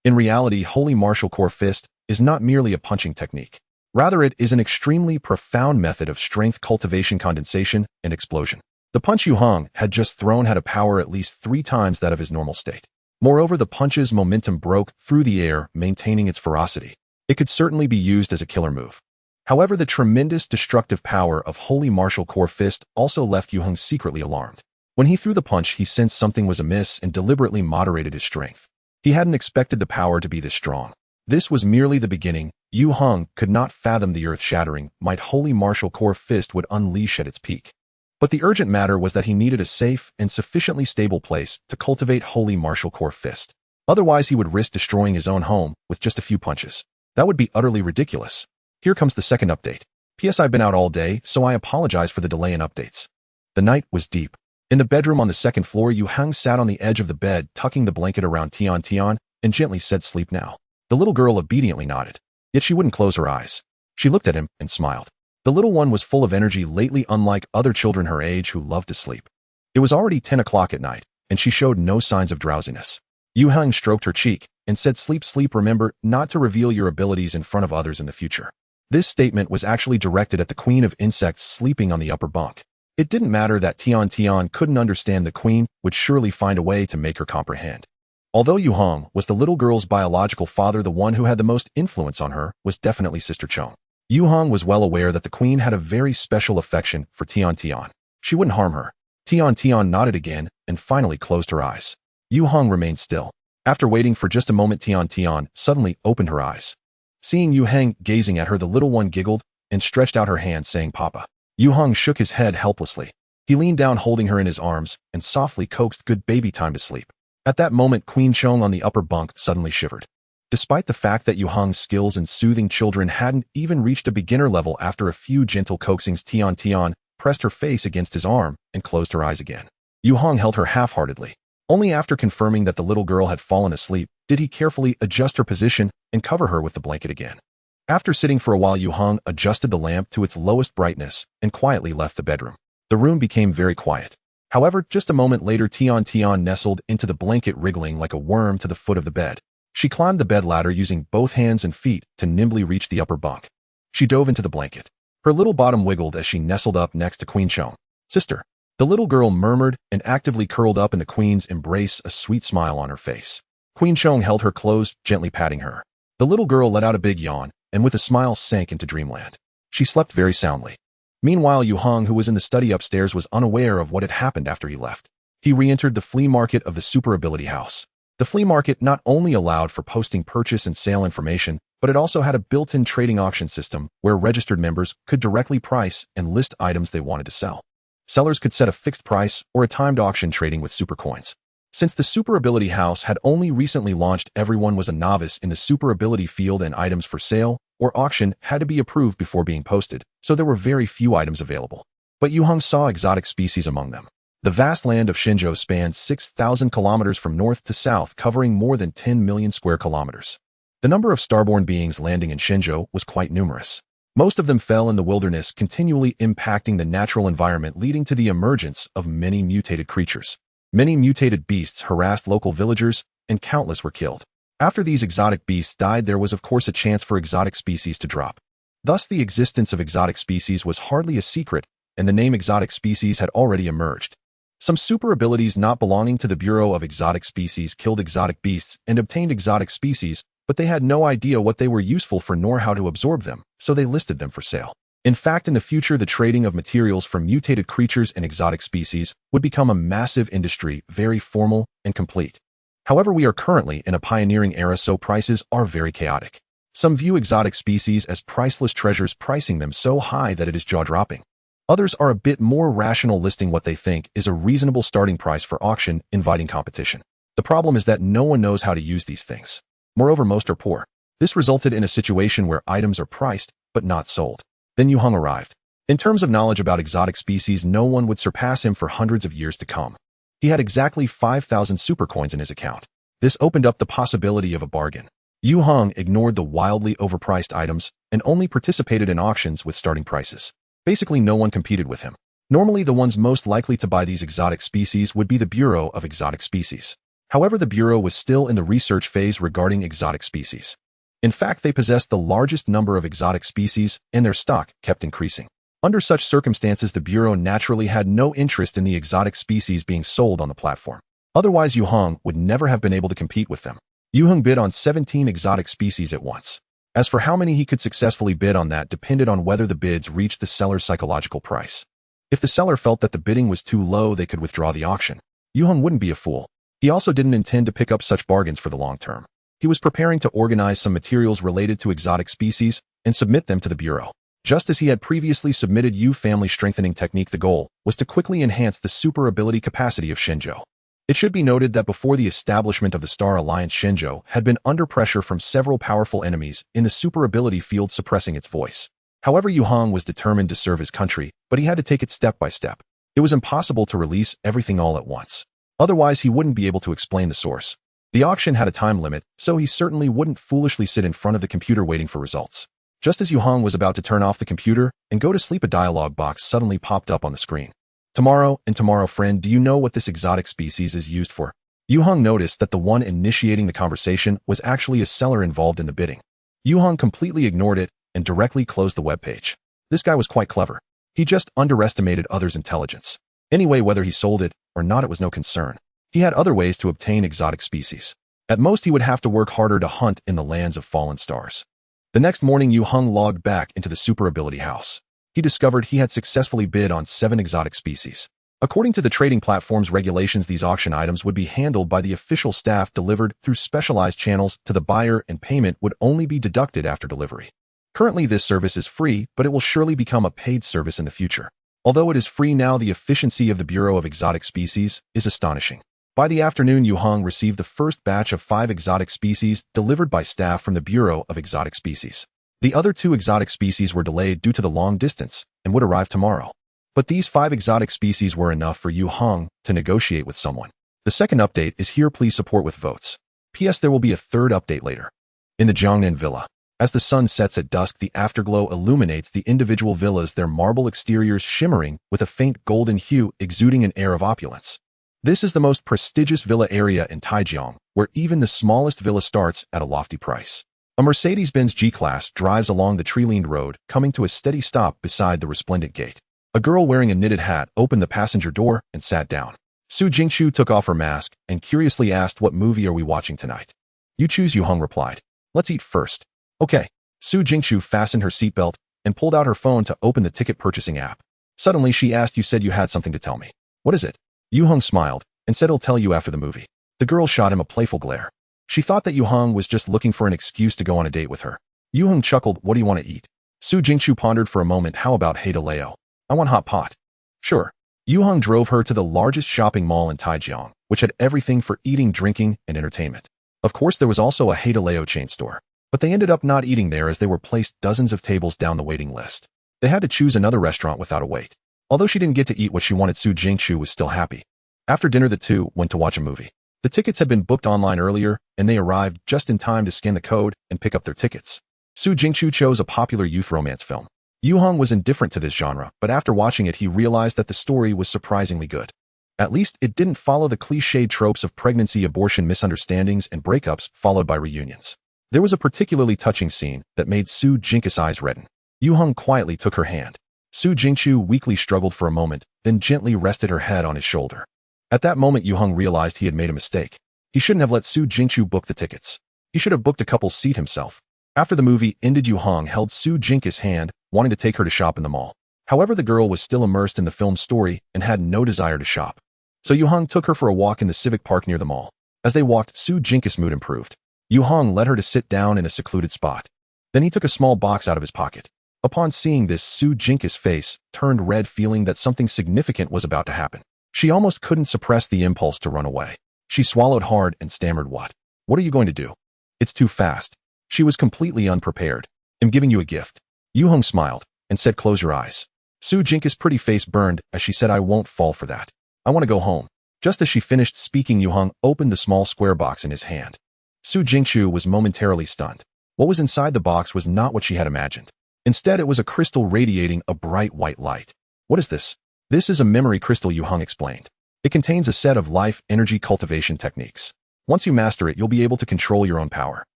In reality, Holy Martial Core Fist is not merely a punching technique. Rather, it is an extremely profound method of strength cultivation, condensation, and explosion. The punch Yue Heng had just thrown had a power at least 3 times that of his normal state. Moreover, the punch's momentum broke through the air, maintaining its ferocity. It could certainly be used as a killer move. However, the tremendous destructive power of Holy Martial Core Fist also left Yue Heng secretly alarmed. When he threw the punch, he sensed something was amiss and deliberately moderated his strength. He hadn't expected the power to be this strong. This was merely the beginning. Yue Heng could not fathom the earth-shattering might Holy Martial Core Fist would unleash at its peak. But the urgent matter was that he needed a safe and sufficiently stable place to cultivate Holy Martial Core Fist. Otherwise, he would risk destroying his own home with just a few punches. That would be utterly ridiculous. Here comes the second update. P.S. I've been out all day, so I apologize for the delay in updates. The night was deep. In the bedroom on the 2nd floor, Yue Heng sat on the edge of the bed, tucking the blanket around Tian, and gently said, "Sleep now." The little girl obediently nodded. Yet she wouldn't close her eyes. She looked at him and smiled. The little one was full of energy lately, unlike other children her age who loved to sleep. It was already 10 o'clock at night, and she showed no signs of drowsiness. Yue Heng stroked her cheek and said, "Sleep, sleep. Remember not to reveal your abilities in front of others in the future." This statement was actually directed at the Queen of Insects sleeping on the upper bunk. It didn't matter that Tian couldn't understand. The Queen would surely find a way to make her comprehend. Although Yue Heng was the little girl's biological father, the one who had the most influence on her was definitely Sister Chong. Yue Heng was well aware that the queen had a very special affection for Tian Tian. She wouldn't harm her. Tian Tian nodded again and finally closed her eyes. Yue Heng remained still. After waiting for just a moment, Tian Tian suddenly opened her eyes. Seeing Yue Heng gazing at her, the little one giggled and stretched out her hand, saying, "Papa." Yue Heng shook his head helplessly. He leaned down, holding her in his arms, and softly coaxed good baby time to sleep. At that moment, Queen Chong on the upper bunk suddenly shivered. Despite the fact that Yue Heng's skills in soothing children hadn't even reached a beginner level, after a few gentle coaxings, Tian Tian pressed her face against his arm and closed her eyes again. Yue Heng held her half-heartedly. Only after confirming that the little girl had fallen asleep did he carefully adjust her position and cover her with the blanket again. After sitting for a while, Yue Heng adjusted the lamp to its lowest brightness and quietly left the bedroom. The room became very quiet. However, just a moment later, Tian Tian nestled into the blanket, wriggling like a worm to the foot of the bed. She climbed the bed ladder using both hands and feet to nimbly reach the upper bunk. She dove into the blanket. Her little bottom wiggled as she nestled up next to Queen Chong. "Sister," the little girl murmured and actively curled up in the queen's embrace, a sweet smile on her face. Queen Chong held her close, gently patting her. The little girl let out a big yawn and with a smile sank into dreamland. She slept very soundly. Meanwhile, Yue Heng, who was in the study upstairs, was unaware of what had happened after he left. He re-entered the flea market of the super ability house. The flea market not only allowed for posting purchase and sale information, but it also had a built-in trading auction system where registered members could directly price and list items they wanted to sell. Sellers could set a fixed price or a timed auction, trading with super coins. Since the super ability house had only recently launched, everyone was a novice in the super ability field, and items for sale or auction had to be approved before being posted, so there were very few items available. But Yue Heng saw exotic species among them. The vast land of Shenzhou spanned 6,000 kilometers from north to south, covering more than 10 million square kilometers. The number of starborn beings landing in Shenzhou was quite numerous. Most of them fell in the wilderness, continually impacting the natural environment, leading to the emergence of many mutated creatures. Many mutated beasts harassed local villagers, and countless were killed. After these exotic beasts died, there was of course a chance for exotic species to drop. Thus, the existence of exotic species was hardly a secret, and the name exotic species had already emerged. Some super abilities not belonging to the Bureau of Exotic Species killed exotic beasts and obtained exotic species, but they had no idea what they were useful for nor how to absorb them, so they listed them for sale. In fact, in the future, the trading of materials from mutated creatures and exotic species would become a massive industry, very formal and complete. However, we are currently in a pioneering era, so prices are very chaotic. Some view exotic species as priceless treasures, pricing them so high that it is jaw-dropping. Others are a bit more rational, listing what they think is a reasonable starting price for auction, inviting competition. The problem is that no one knows how to use these things. Moreover, most are poor. This resulted in a situation where items are priced, but not sold. Then Yue Heng arrived. In terms of knowledge about exotic species, no one would surpass him for hundreds of years to come. He had exactly 5,000 super coins in his account. This opened up the possibility of a bargain. Yue Heng ignored the wildly overpriced items and only participated in auctions with starting prices. Basically, no one competed with him. Normally, the ones most likely to buy these exotic species would be the Bureau of Exotic Species. However, the Bureau was still in the research phase regarding exotic species. In fact, they possessed the largest number of exotic species, and their stock kept increasing. Under such circumstances, the Bureau naturally had no interest in the exotic species being sold on the platform. Otherwise, Yue Heng would never have been able to compete with them. Yue Heng bid on 17 exotic species at once. As for how many he could successfully bid on, that depended on whether the bids reached the seller's psychological price. If the seller felt that the bidding was too low, they could withdraw the auction. Yue Heng wouldn't be a fool. He also didn't intend to pick up such bargains for the long term. He was preparing to organize some materials related to exotic species and submit them to the Bureau. Just as he had previously submitted Yue family strengthening technique, the goal was to quickly enhance the super ability capacity of Shenzhou. It should be noted that before the establishment of the Star Alliance, Shenzhou had been under pressure from several powerful enemies in the super ability field, suppressing its voice. However, Yue Heng was determined to serve his country, but he had to take it step by step. It was impossible to release everything all at once. Otherwise, he wouldn't be able to explain the source. The auction had a time limit, so he certainly wouldn't foolishly sit in front of the computer waiting for results. Just as Yue Heng was about to turn off the computer and go to sleep, a dialog box suddenly popped up on the screen. Tomorrow, friend, do you know what this exotic species is used for? Yue Heng noticed that the one initiating the conversation was actually a seller involved in the bidding. Yue Heng completely ignored it and directly closed the webpage. This guy was quite clever. He just underestimated others' intelligence. Anyway, whether he sold it or not, it was no concern. He had other ways to obtain exotic species. At most, he would have to work harder to hunt in the lands of fallen stars. The next morning, Yue Heng logged back into the super ability house. He discovered he had successfully bid on 7 exotic species. According to the trading platform's regulations, these auction items would be handled by the official staff, delivered through specialized channels to the buyer, and payment would only be deducted after delivery. Currently, this service is free, but it will surely become a paid service in the future. Although it is free now, the efficiency of the Bureau of Exotic Species is astonishing. By the afternoon, Yue Heng received the first batch of 5 exotic species delivered by staff from the Bureau of Exotic Species. The other 2 exotic species were delayed due to the long distance and would arrive tomorrow. But these 5 exotic species were enough for Yue Heng to negotiate with someone. The second update is here. Please support with votes. P.S. There will be a third update later. In the Jiangnan Villa. As the sun sets at dusk, the afterglow illuminates the individual villas, their marble exteriors shimmering with a faint golden hue, exuding an air of opulence. This is the most prestigious villa area in Taijiang, where even the smallest villa starts at a lofty price. A Mercedes-Benz G-Class drives along the tree-lined road, coming to a steady stop beside the resplendent gate. A girl wearing a knitted hat opened the passenger door and sat down. Su Jingqiu took off her mask and curiously asked, "What movie are we watching tonight?" "You choose," Yue Heng replied. "Let's eat first." "Okay." Su Jingqiu fastened her seatbelt and pulled out her phone to open the ticket purchasing app. Suddenly she asked, "You said you had something to tell me. What is it?" Yue Heng smiled and said, "I'll tell you after the movie." The girl shot him a playful glare. She thought that Yue Heng was just looking for an excuse to go on a date with her. Yue Heng chuckled. "What do you want to eat?" Su Jingqiu pondered for a moment. "How about Haidaleo?" "I want hot pot." "Sure." Yue Heng drove her to the largest shopping mall in Taijiang, which had everything for eating, drinking, and entertainment. Of course, there was also a Haidaleo chain store. But they ended up not eating there as they were placed dozens of tables down the waiting list. They had to choose another restaurant without a wait. Although she didn't get to eat what she wanted, Su Jingqiu was still happy. After dinner, the two went to watch a movie. The tickets had been booked online earlier, and they arrived just in time to scan the code and pick up their tickets. Su Jingqiu chose a popular youth romance film. Yue Heng was indifferent to this genre, but after watching it, he realized that the story was surprisingly good. At least, it didn't follow the cliched tropes of pregnancy, abortion, misunderstandings, and breakups, followed by reunions. There was a particularly touching scene that made Su Jingqiu's eyes redden. Yue Heng quietly took her hand. Su Jingqiu weakly struggled for a moment, then gently rested her head on his shoulder. At that moment, Yue Heng realized he had made a mistake. He shouldn't have let Su Jingqiu book the tickets. He should have booked a couple's seat himself. After the movie ended, Yue Heng held Su Jingqiu's hand, wanting to take her to shop in the mall. However, the girl was still immersed in the film's story and had no desire to shop. So Yue Heng took her for a walk in the civic park near the mall. As they walked, Su Jingqiu's mood improved. Yue Heng led her to sit down in a secluded spot. Then he took a small box out of his pocket. Upon seeing this, Su Jingqiu's face turned red, feeling that something significant was about to happen. She almost couldn't suppress the impulse to run away. She swallowed hard and stammered, "What? What are you going to do?" "It's too fast." She was completely unprepared. "I'm giving you a gift." Yue Heng smiled and said, "Close your eyes." Su Jingqiu's pretty face burned as she said, "I won't fall for that. I want to go home." Just as she finished speaking, Yue Heng opened the small square box in his hand. Su Jingqiu was momentarily stunned. What was inside the box was not what she had imagined. Instead, it was a crystal radiating a bright white light. "What is this?" "This is a memory crystal," Yue Heng explained. "It contains a set of life energy cultivation techniques. Once you master it, you'll be able to control your own power."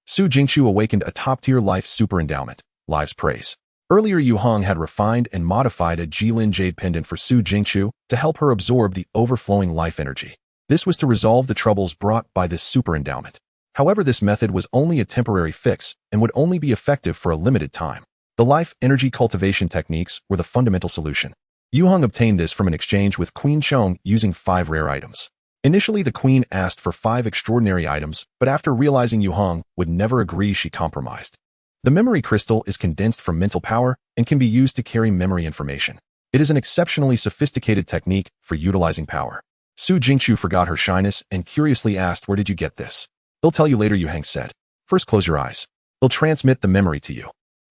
Su Jingqiu awakened a top-tier life super endowment, Live's Praise. Earlier, Yue Heng had refined and modified a Jilin Jade pendant for Su Jingqiu to help her absorb the overflowing life energy. This was to resolve the troubles brought by this super endowment. However, this method was only a temporary fix and would only be effective for a limited time. The life energy cultivation techniques were the fundamental solution. Yue Heng obtained this from an exchange with Queen Chong using 5 rare items. Initially, the queen asked for 5 extraordinary items, but after realizing Yue Heng would never agree, she compromised. The memory crystal is condensed from mental power and can be used to carry memory information. It is an exceptionally sophisticated technique for utilizing power. Su Jingqiu forgot her shyness and curiously asked, "Where did you get this?" "They'll tell you later," Yue Heng said. "First, close your eyes. They'll transmit the memory to you."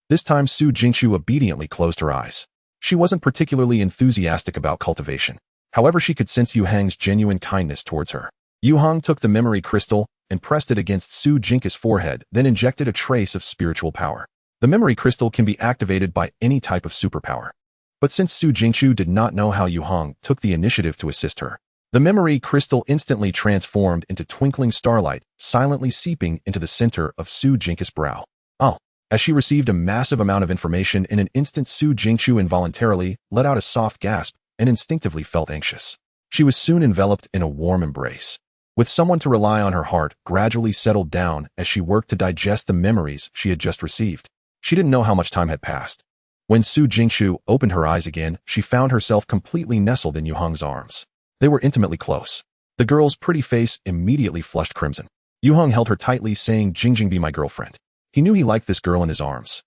This time, Su Jingqiu obediently closed her eyes. She wasn't particularly enthusiastic about cultivation. However, she could sense Yue Heng's genuine kindness towards her. Yue Heng took the memory crystal and pressed it against Su Jingqiu's forehead, then injected a trace of spiritual power. The memory crystal can be activated by any type of superpower. But since Su Jingqiu did not know how, Yue Heng took the initiative to assist her. The memory crystal instantly transformed into twinkling starlight, silently seeping into the center of Su Jingqiu's brow. "Oh." As she received a massive amount of information in an instant, Su Jingqiu involuntarily let out a soft gasp and instinctively felt anxious. She was soon enveloped in a warm embrace. with someone to rely on. Her heart gradually settled down as she worked to digest the memories she had just received. She didn't know how much time had passed. When Su Jingshu opened her eyes again, she found herself completely nestled in Yue Heng's arms. They were intimately close. The girl's pretty face immediately flushed crimson. Yue Heng held her tightly, saying, "Jingjing, be my girlfriend." He knew he liked this girl in his arms.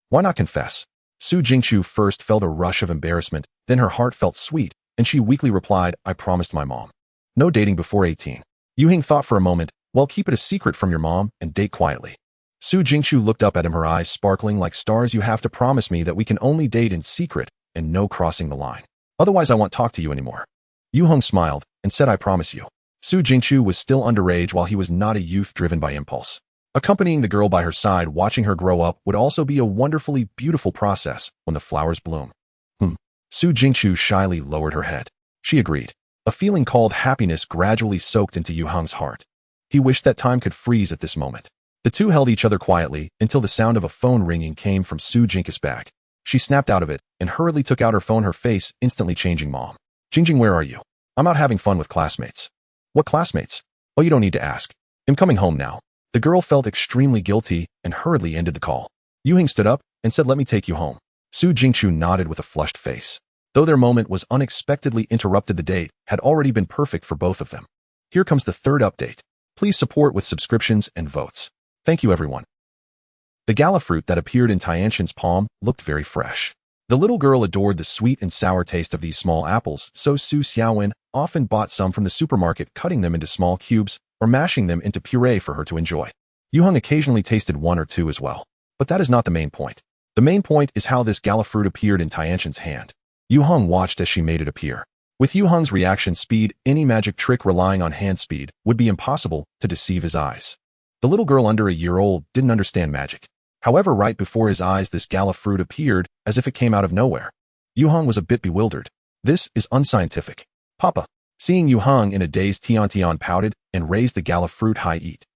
Why not confess? Su Jingshu first felt a rush of embarrassment, then her heart felt sweet, and she weakly replied, "I promised my mom. No dating before 18. Yue Heng thought for a moment. "Well, keep it a secret from your mom and date quietly." Su Jingshu looked up at him, her eyes sparkling like stars. "You have to promise me that we can only date in secret and no crossing the line. Otherwise, I won't talk to you anymore." Yue Heng smiled and said, "I promise you." Su Jingshu was still underage while he was not a youth driven by impulse. Accompanying the girl by her side, watching her grow up, would also be a wonderfully beautiful process when the flowers bloom. Su Jingshu shyly lowered her head. She agreed. A feeling called happiness gradually soaked into Yue Heng's heart. He wished that time could freeze at this moment. The two held each other quietly until the sound of a phone ringing came from Su Jingshu's bag. She snapped out of it and hurriedly took out her phone, her face instantly changing. "Mom. Jingjing, where are you?" "I'm out having fun with classmates." "What classmates?" "Oh, you don't need to ask. I'm coming home now." The girl felt extremely guilty and hurriedly ended the call. Yue Heng stood up and said, "Let me take you home." Su Jingshu nodded with a flushed face. Though their moment was unexpectedly interrupted, the date had already been perfect for both of them. Here comes the third update. Please support with subscriptions and votes. Thank you, everyone. The gala fruit that appeared in Tianxian's palm looked very fresh. The little girl adored the sweet and sour taste of these small apples, so Su Xiaowen often bought some from the supermarket, cutting them into small cubes or mashing them into puree for her to enjoy. Yue Heng occasionally tasted one or two as well. But that is not the main point. The main point is how this gala fruit appeared in Tianxian's hand. Yue Heng watched as she made it appear. With Yue Heng's reaction speed, any magic trick relying on hand speed would be impossible to deceive his eyes. The little girl under a year old didn't understand magic. However, right before his eyes, this gala fruit appeared as if it came out of nowhere. Yue Heng was a bit bewildered. "This is unscientific." "Papa." Seeing Yue Heng in a daze, Tian pouted and raised the gala fruit high. "Eat."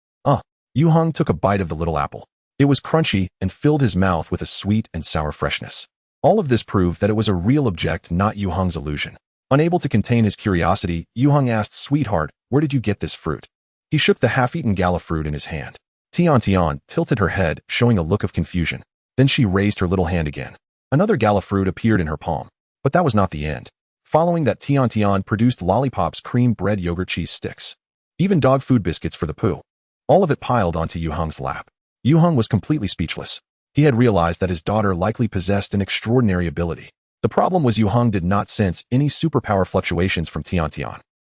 Yue Heng took a bite of the little apple. It was crunchy and filled his mouth with a sweet and sour freshness. All of this proved that it was a real object, not Yue Heng's illusion. Unable to contain his curiosity, Yue Heng asked, "Sweetheart, where did you get this fruit?" He shook the half-eaten gala fruit in his hand. Tian tilted her head, showing a look of confusion. Then she raised her little hand again. Another gala fruit appeared in her palm. But that was not the end. Following that, Tian produced lollipops, cream, bread, yogurt, cheese sticks. Even dog food biscuits for the poo. All of it piled onto Yue Heng's lap. Yue Heng was completely speechless. He had realized that his daughter likely possessed an extraordinary ability. The problem was Yue Heng did not sense any superpower fluctuations from Tian.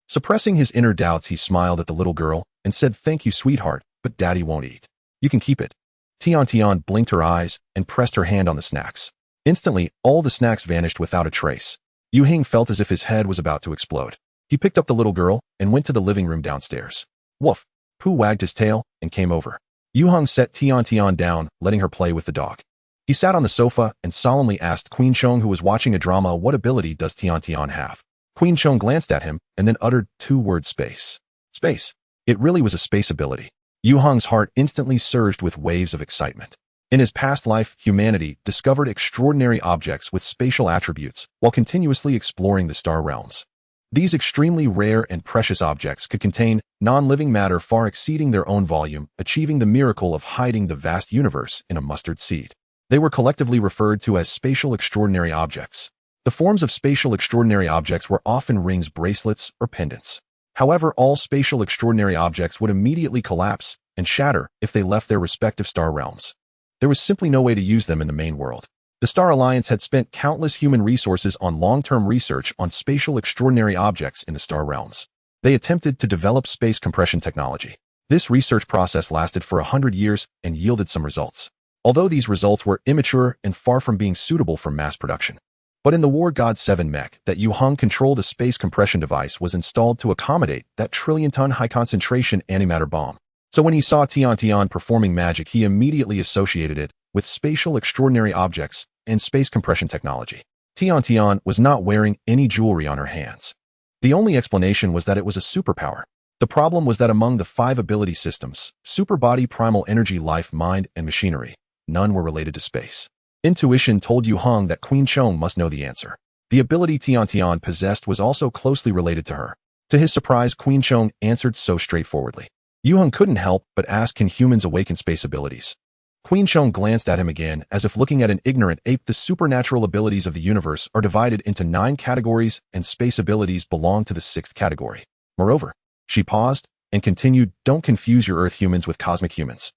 Suppressing his inner doubts, he smiled at the little girl and said, "Thank you, sweetheart, but Daddy won't eat. You can keep it." Tian blinked her eyes and pressed her hand on the snacks. Instantly, all the snacks vanished without a trace. Yue Heng felt as if his head was about to explode. He picked up the little girl and went to the living room downstairs. Woof! Pooh wagged his tail and came over. Yue Heng set Tian down, letting her play with the dog. He sat on the sofa and solemnly asked Queen Chong, who was watching a drama, "What ability does Tian have?" Queen Chong glanced at him and then uttered two words, "Space." Space. It really was a space ability. Yue Heng's heart instantly surged with waves of excitement. In his past life, humanity discovered extraordinary objects with spatial attributes while continuously exploring the star realms. These extremely rare and precious objects could contain non-living matter far exceeding their own volume, achieving the miracle of hiding the vast universe in a mustard seed. They were collectively referred to as spatial extraordinary objects. The forms of spatial extraordinary objects were often rings, bracelets, or pendants. However, all spatial extraordinary objects would immediately collapse and shatter if they left their respective star realms. There was simply no way to use them in the main world. The Star Alliance had spent countless human resources on long-term research on spatial extraordinary objects in the star realms. They attempted to develop space compression technology. This research process lasted for 100 years and yielded some results. Although these results were immature and far from being suitable for mass production. But in the War God 7 mech that Yue Heng controlled, a space compression device was installed to accommodate that trillion-ton high-concentration antimatter bomb. So when he saw Tian performing magic, he immediately associated it with spatial extraordinary objects and space compression technology. Tian was not wearing any jewelry on her hands. The only explanation was that it was a superpower. The problem was that among the 5 ability systems, super body, primal energy, life, mind, and machinery, none were related to space. Intuition told Yue Heng that Queen Chong must know the answer. The ability Tian possessed was also closely related to her. To his surprise, Queen Chong answered so straightforwardly. Yue Heng couldn't help but ask, can humans awaken space abilities? Queen Chong glanced at him again, as if looking at an ignorant ape. The supernatural abilities of the universe are divided into 9 categories, and space abilities belong to the 6th category. Moreover, she paused and continued, don't confuse your Earth humans with cosmic humans.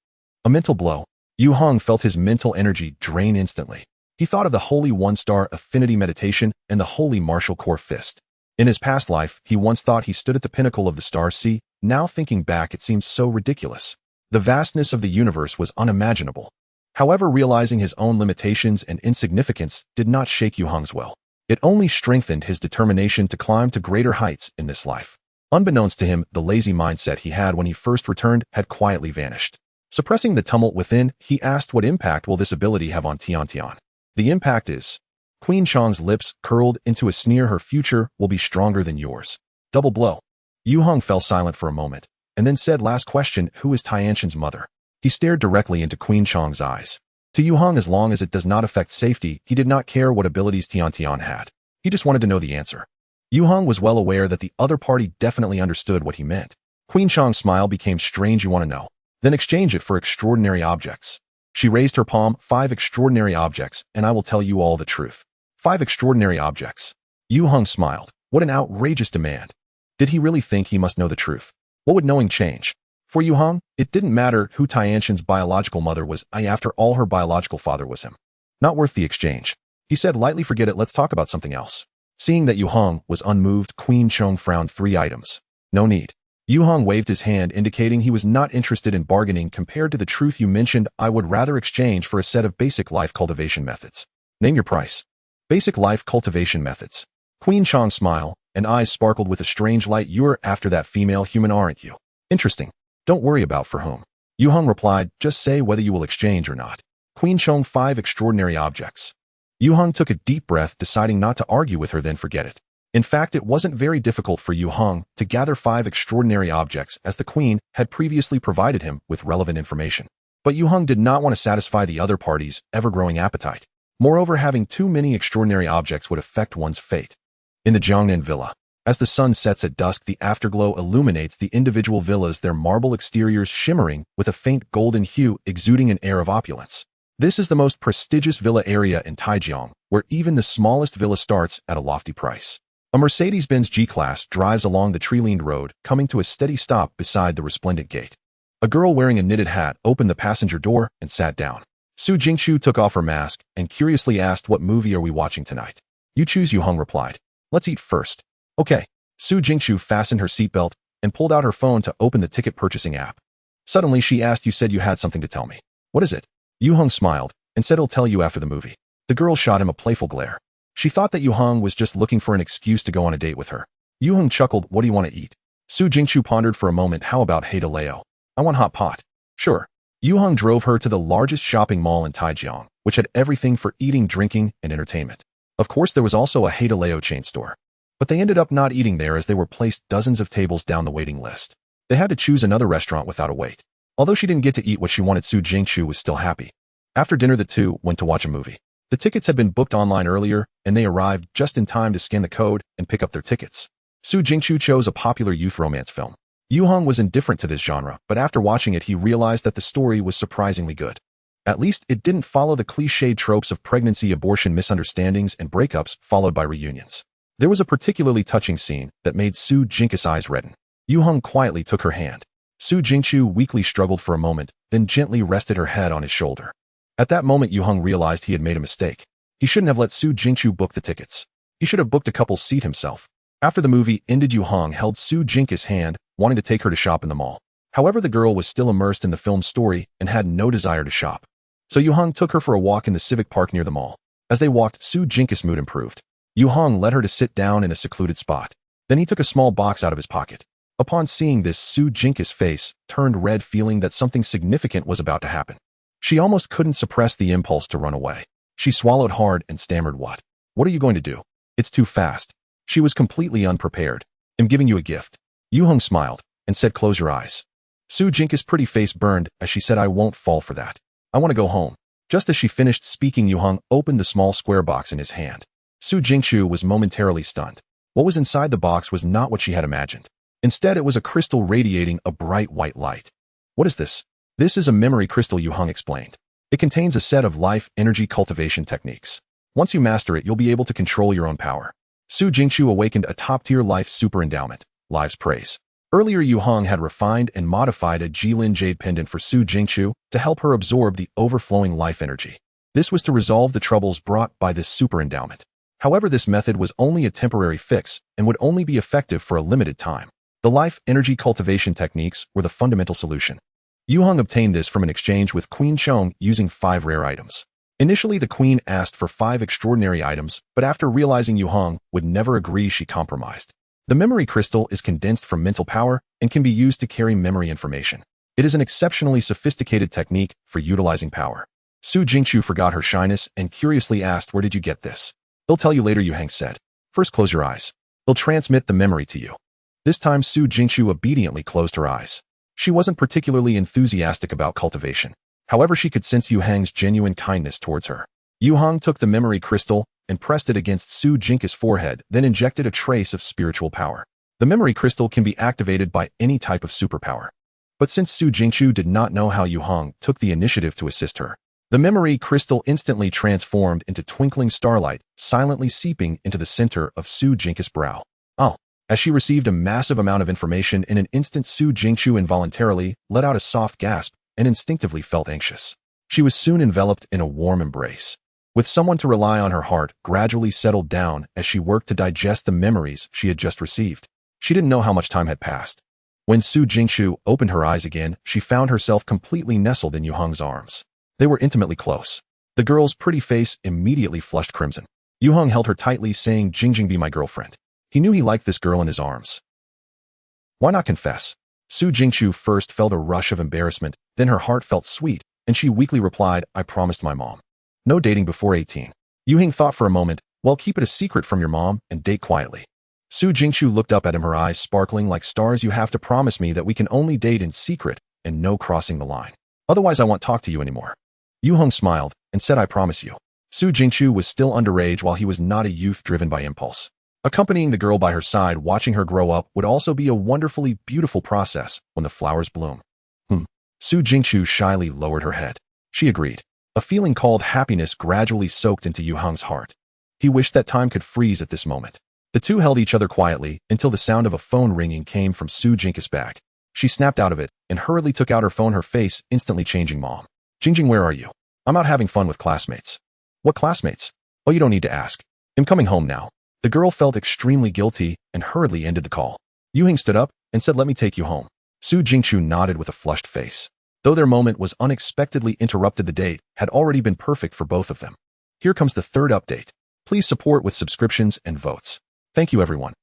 A mental blow. Yue Heng felt his mental energy drain instantly. He thought of the Holy One-Star Affinity Meditation and the Holy Martial Core Fist. In his past life, he once thought he stood at the pinnacle of the star sea. Now thinking back, it seems so ridiculous. The vastness of the universe was unimaginable. However, realizing his own limitations and insignificance did not shake Yue Heng's will. It only strengthened his determination to climb to greater heights in this life. Unbeknownst to him, the lazy mindset he had when he first returned had quietly vanished. Suppressing the tumult within, he asked, what impact will this ability have on Tian Tian? The impact is... Queen Chong's lips curled into a sneer. Her future will be stronger than yours. Double blow. Yue Heng fell silent for a moment, and then said, last question, who is Tiantian's mother? He stared directly into Queen Chong's eyes. To Yue Heng, as long as it does not affect safety, he did not care what abilities Tian Tian had. He just wanted to know the answer. Yue Heng was well aware that the other party definitely understood what he meant. Queen Chong's smile became strange. You want to know? Then exchange it for extraordinary objects. She raised her palm. 5 extraordinary objects, and I will tell you all the truth. 5 extraordinary objects. Yue Heng smiled. What an outrageous demand. Did he really think he must know the truth? What would knowing change? For Yue Heng, it didn't matter who Tiantian's biological mother was. After all, her biological father was him. Not worth the exchange. He said lightly, forget it, let's talk about something else. Seeing that Yue Heng was unmoved, Queen Chong frowned. 3 items. No need. Yue Heng waved his hand, indicating he was not interested in bargaining. Compared to the truth you mentioned, I would rather exchange for a set of basic life cultivation methods. Name your price. Basic life cultivation methods. Queen Chong's smile and eyes sparkled with a strange light. You're after that female human, aren't you? Interesting. Don't worry about for whom. Yue Heng replied, just say whether you will exchange or not. Queen Chong, 5 extraordinary objects. Yue Heng took a deep breath, deciding not to argue with her. Then forget it. In fact, it wasn't very difficult for Yue Heng to gather 5 extraordinary objects, as the Queen had previously provided him with relevant information. But Yue Heng did not want to satisfy the other party's ever-growing appetite. Moreover, having too many extraordinary objects would affect one's fate. In the Jiangnan Villa, as the sun sets at dusk, the afterglow illuminates the individual villas, their marble exteriors shimmering with a faint golden hue, exuding an air of opulence. This is the most prestigious villa area in Taijiang, where even the smallest villa starts at a lofty price. A Mercedes-Benz G-Class drives along the tree-lined road, coming to a steady stop beside the resplendent gate. A girl wearing a knitted hat opened the passenger door and sat down. Su Jingqiu took off her mask and curiously asked, what movie are we watching tonight? You choose, Yue Heng replied. Let's eat first. Okay. Su Jingqiu fastened her seatbelt and pulled out her phone to open the ticket purchasing app. Suddenly she asked, you said you had something to tell me. What is it? Yue Heng smiled and said, I'll tell you after the movie. The girl shot him a playful glare. She thought that Yue Heng was just looking for an excuse to go on a date with her. Yue Heng chuckled, what do you want to eat? Su Jingqiu pondered for a moment. How about Haidaleo? I want hot pot. Sure. Yue Heng drove her to the largest shopping mall in Taijiang, which had everything for eating, drinking, and entertainment. Of course, there was also a Haidaleo chain store. But they ended up not eating there, as they were placed dozens of tables down the waiting list. They had to choose another restaurant without a wait. Although she didn't get to eat what she wanted, Su Jingqiu was still happy. After dinner, the two went to watch a movie. The tickets had been booked online earlier, and they arrived just in time to scan the code and pick up their tickets. Su Jingqiu chose a popular youth romance film. Yue Heng was indifferent to this genre, but after watching it, he realized that the story was surprisingly good. At least, it didn't follow the cliched tropes of pregnancy, abortion, misunderstandings, and breakups, followed by reunions. There was a particularly touching scene that made Su Jingqiu's eyes redden. Yue Heng quietly took her hand. Su Jingqiu weakly struggled for a moment, then gently rested her head on his shoulder. At that moment, Yue Heng realized he had made a mistake. He shouldn't have let Su Jingqiu book the tickets. He should have booked a couple's seat himself. After the movie ended, Yue Heng held Su Jingqiu's hand, wanting to take her to shop in the mall. However, the girl was still immersed in the film's story and had no desire to shop. So Yue Heng took her for a walk in the civic park near the mall. As they walked, Su Jingqiu's mood improved. Yue Heng led her to sit down in a secluded spot. Then he took a small box out of his pocket. Upon seeing this, Su Jingqiu's face turned red, feeling that something significant was about to happen. She almost couldn't suppress the impulse to run away. She swallowed hard and stammered, What are you going to do? It's too fast. She was completely unprepared. I'm giving you a gift. Yue Heng smiled and said, close your eyes. Su Jingqiu's pretty face burned as she said, I won't fall for that. I want to go home. Just as she finished speaking, Yue Heng opened the small square box in his hand. Su Jingqiu was momentarily stunned. What was inside the box was not what she had imagined. Instead, it was a crystal radiating a bright white light. What is this? This is a memory crystal, Yue Heng explained. It contains a set of life energy cultivation techniques. Once you master it, you'll be able to control your own power. Su Jingqiu awakened a top-tier life super endowment, Lives Praise. Earlier, Yue Heng had refined and modified a Jilin Jade pendant for Su Jingqiu to help her absorb the overflowing life energy. This was to resolve the troubles brought by this super endowment. However, this method was only a temporary fix and would only be effective for a limited time. The life energy cultivation techniques were the fundamental solution. Yue Heng obtained this from an exchange with Queen Chong using 5 rare items. Initially, the queen asked for 5 extraordinary items, but after realizing Yue Heng would never agree, she compromised. The memory crystal is condensed from mental power and can be used to carry memory information. It is an exceptionally sophisticated technique for utilizing power. Su Jingqiu forgot her shyness and curiously asked, "Where did you get this?" "They'll tell you later," Yue Heng said. "First, close your eyes. They'll transmit the memory to you." This time, Su Jingqiu obediently closed her eyes. She wasn't particularly enthusiastic about cultivation. However, she could sense Yue Heng's genuine kindness towards her. Yue Heng took the memory crystal and pressed it against Su Jingqiu's forehead, then injected a trace of spiritual power. The memory crystal can be activated by any type of superpower. But since Su Jingqiu did not know how, Yue Heng took the initiative to assist her. The memory crystal instantly transformed into twinkling starlight, silently seeping into the center of Su Jingqiu's brow. Oh! As she received a massive amount of information in an instant, Su Jingqiu involuntarily let out a soft gasp and instinctively felt anxious. She was soon enveloped in a warm embrace. With someone to rely on, her heart gradually settled down as she worked to digest the memories she had just received. She didn't know how much time had passed. When Su Jingqiu opened her eyes again, she found herself completely nestled in Yue Heng's arms. They were intimately close. The girl's pretty face immediately flushed crimson. Yue Heng held her tightly, saying, "Jingjing, be my girlfriend." He knew he liked this girl in his arms. Why not confess? Su Jingqiu first felt a rush of embarrassment, then her heart felt sweet, and she weakly replied, "I promised my mom. No dating before 18. Yue Heng thought for a moment. "Well, keep it a secret from your mom and date quietly." Su Jingqiu looked up at him, her eyes sparkling like stars. "You have to promise me that we can only date in secret and no crossing the line. Otherwise, I won't talk to you anymore." Yue Heng smiled and said, "I promise you." Su Jingqiu was still underage while he was not a youth driven by impulse. Accompanying the girl by her side, watching her grow up, would also be a wonderfully beautiful process when the flowers bloom. Su Jingqiu shyly lowered her head. She agreed. A feeling called happiness gradually soaked into Yue Heng's heart. He wished that time could freeze at this moment. The two held each other quietly until the sound of a phone ringing came from Su Jingqiu's bag. She snapped out of it and hurriedly took out her phone, her face instantly changing. "Mom. Jingjing, where are you?" "I'm out having fun with classmates." "What classmates?" "Oh, you don't need to ask. I'm coming home now." The girl felt extremely guilty and hurriedly ended the call. Yue Heng stood up and said, "Let me take you home." Su Jingqiu nodded with a flushed face. Though their moment was unexpectedly interrupted, the date had already been perfect for both of them. Here comes the third update. Please support with subscriptions and votes. Thank you, everyone.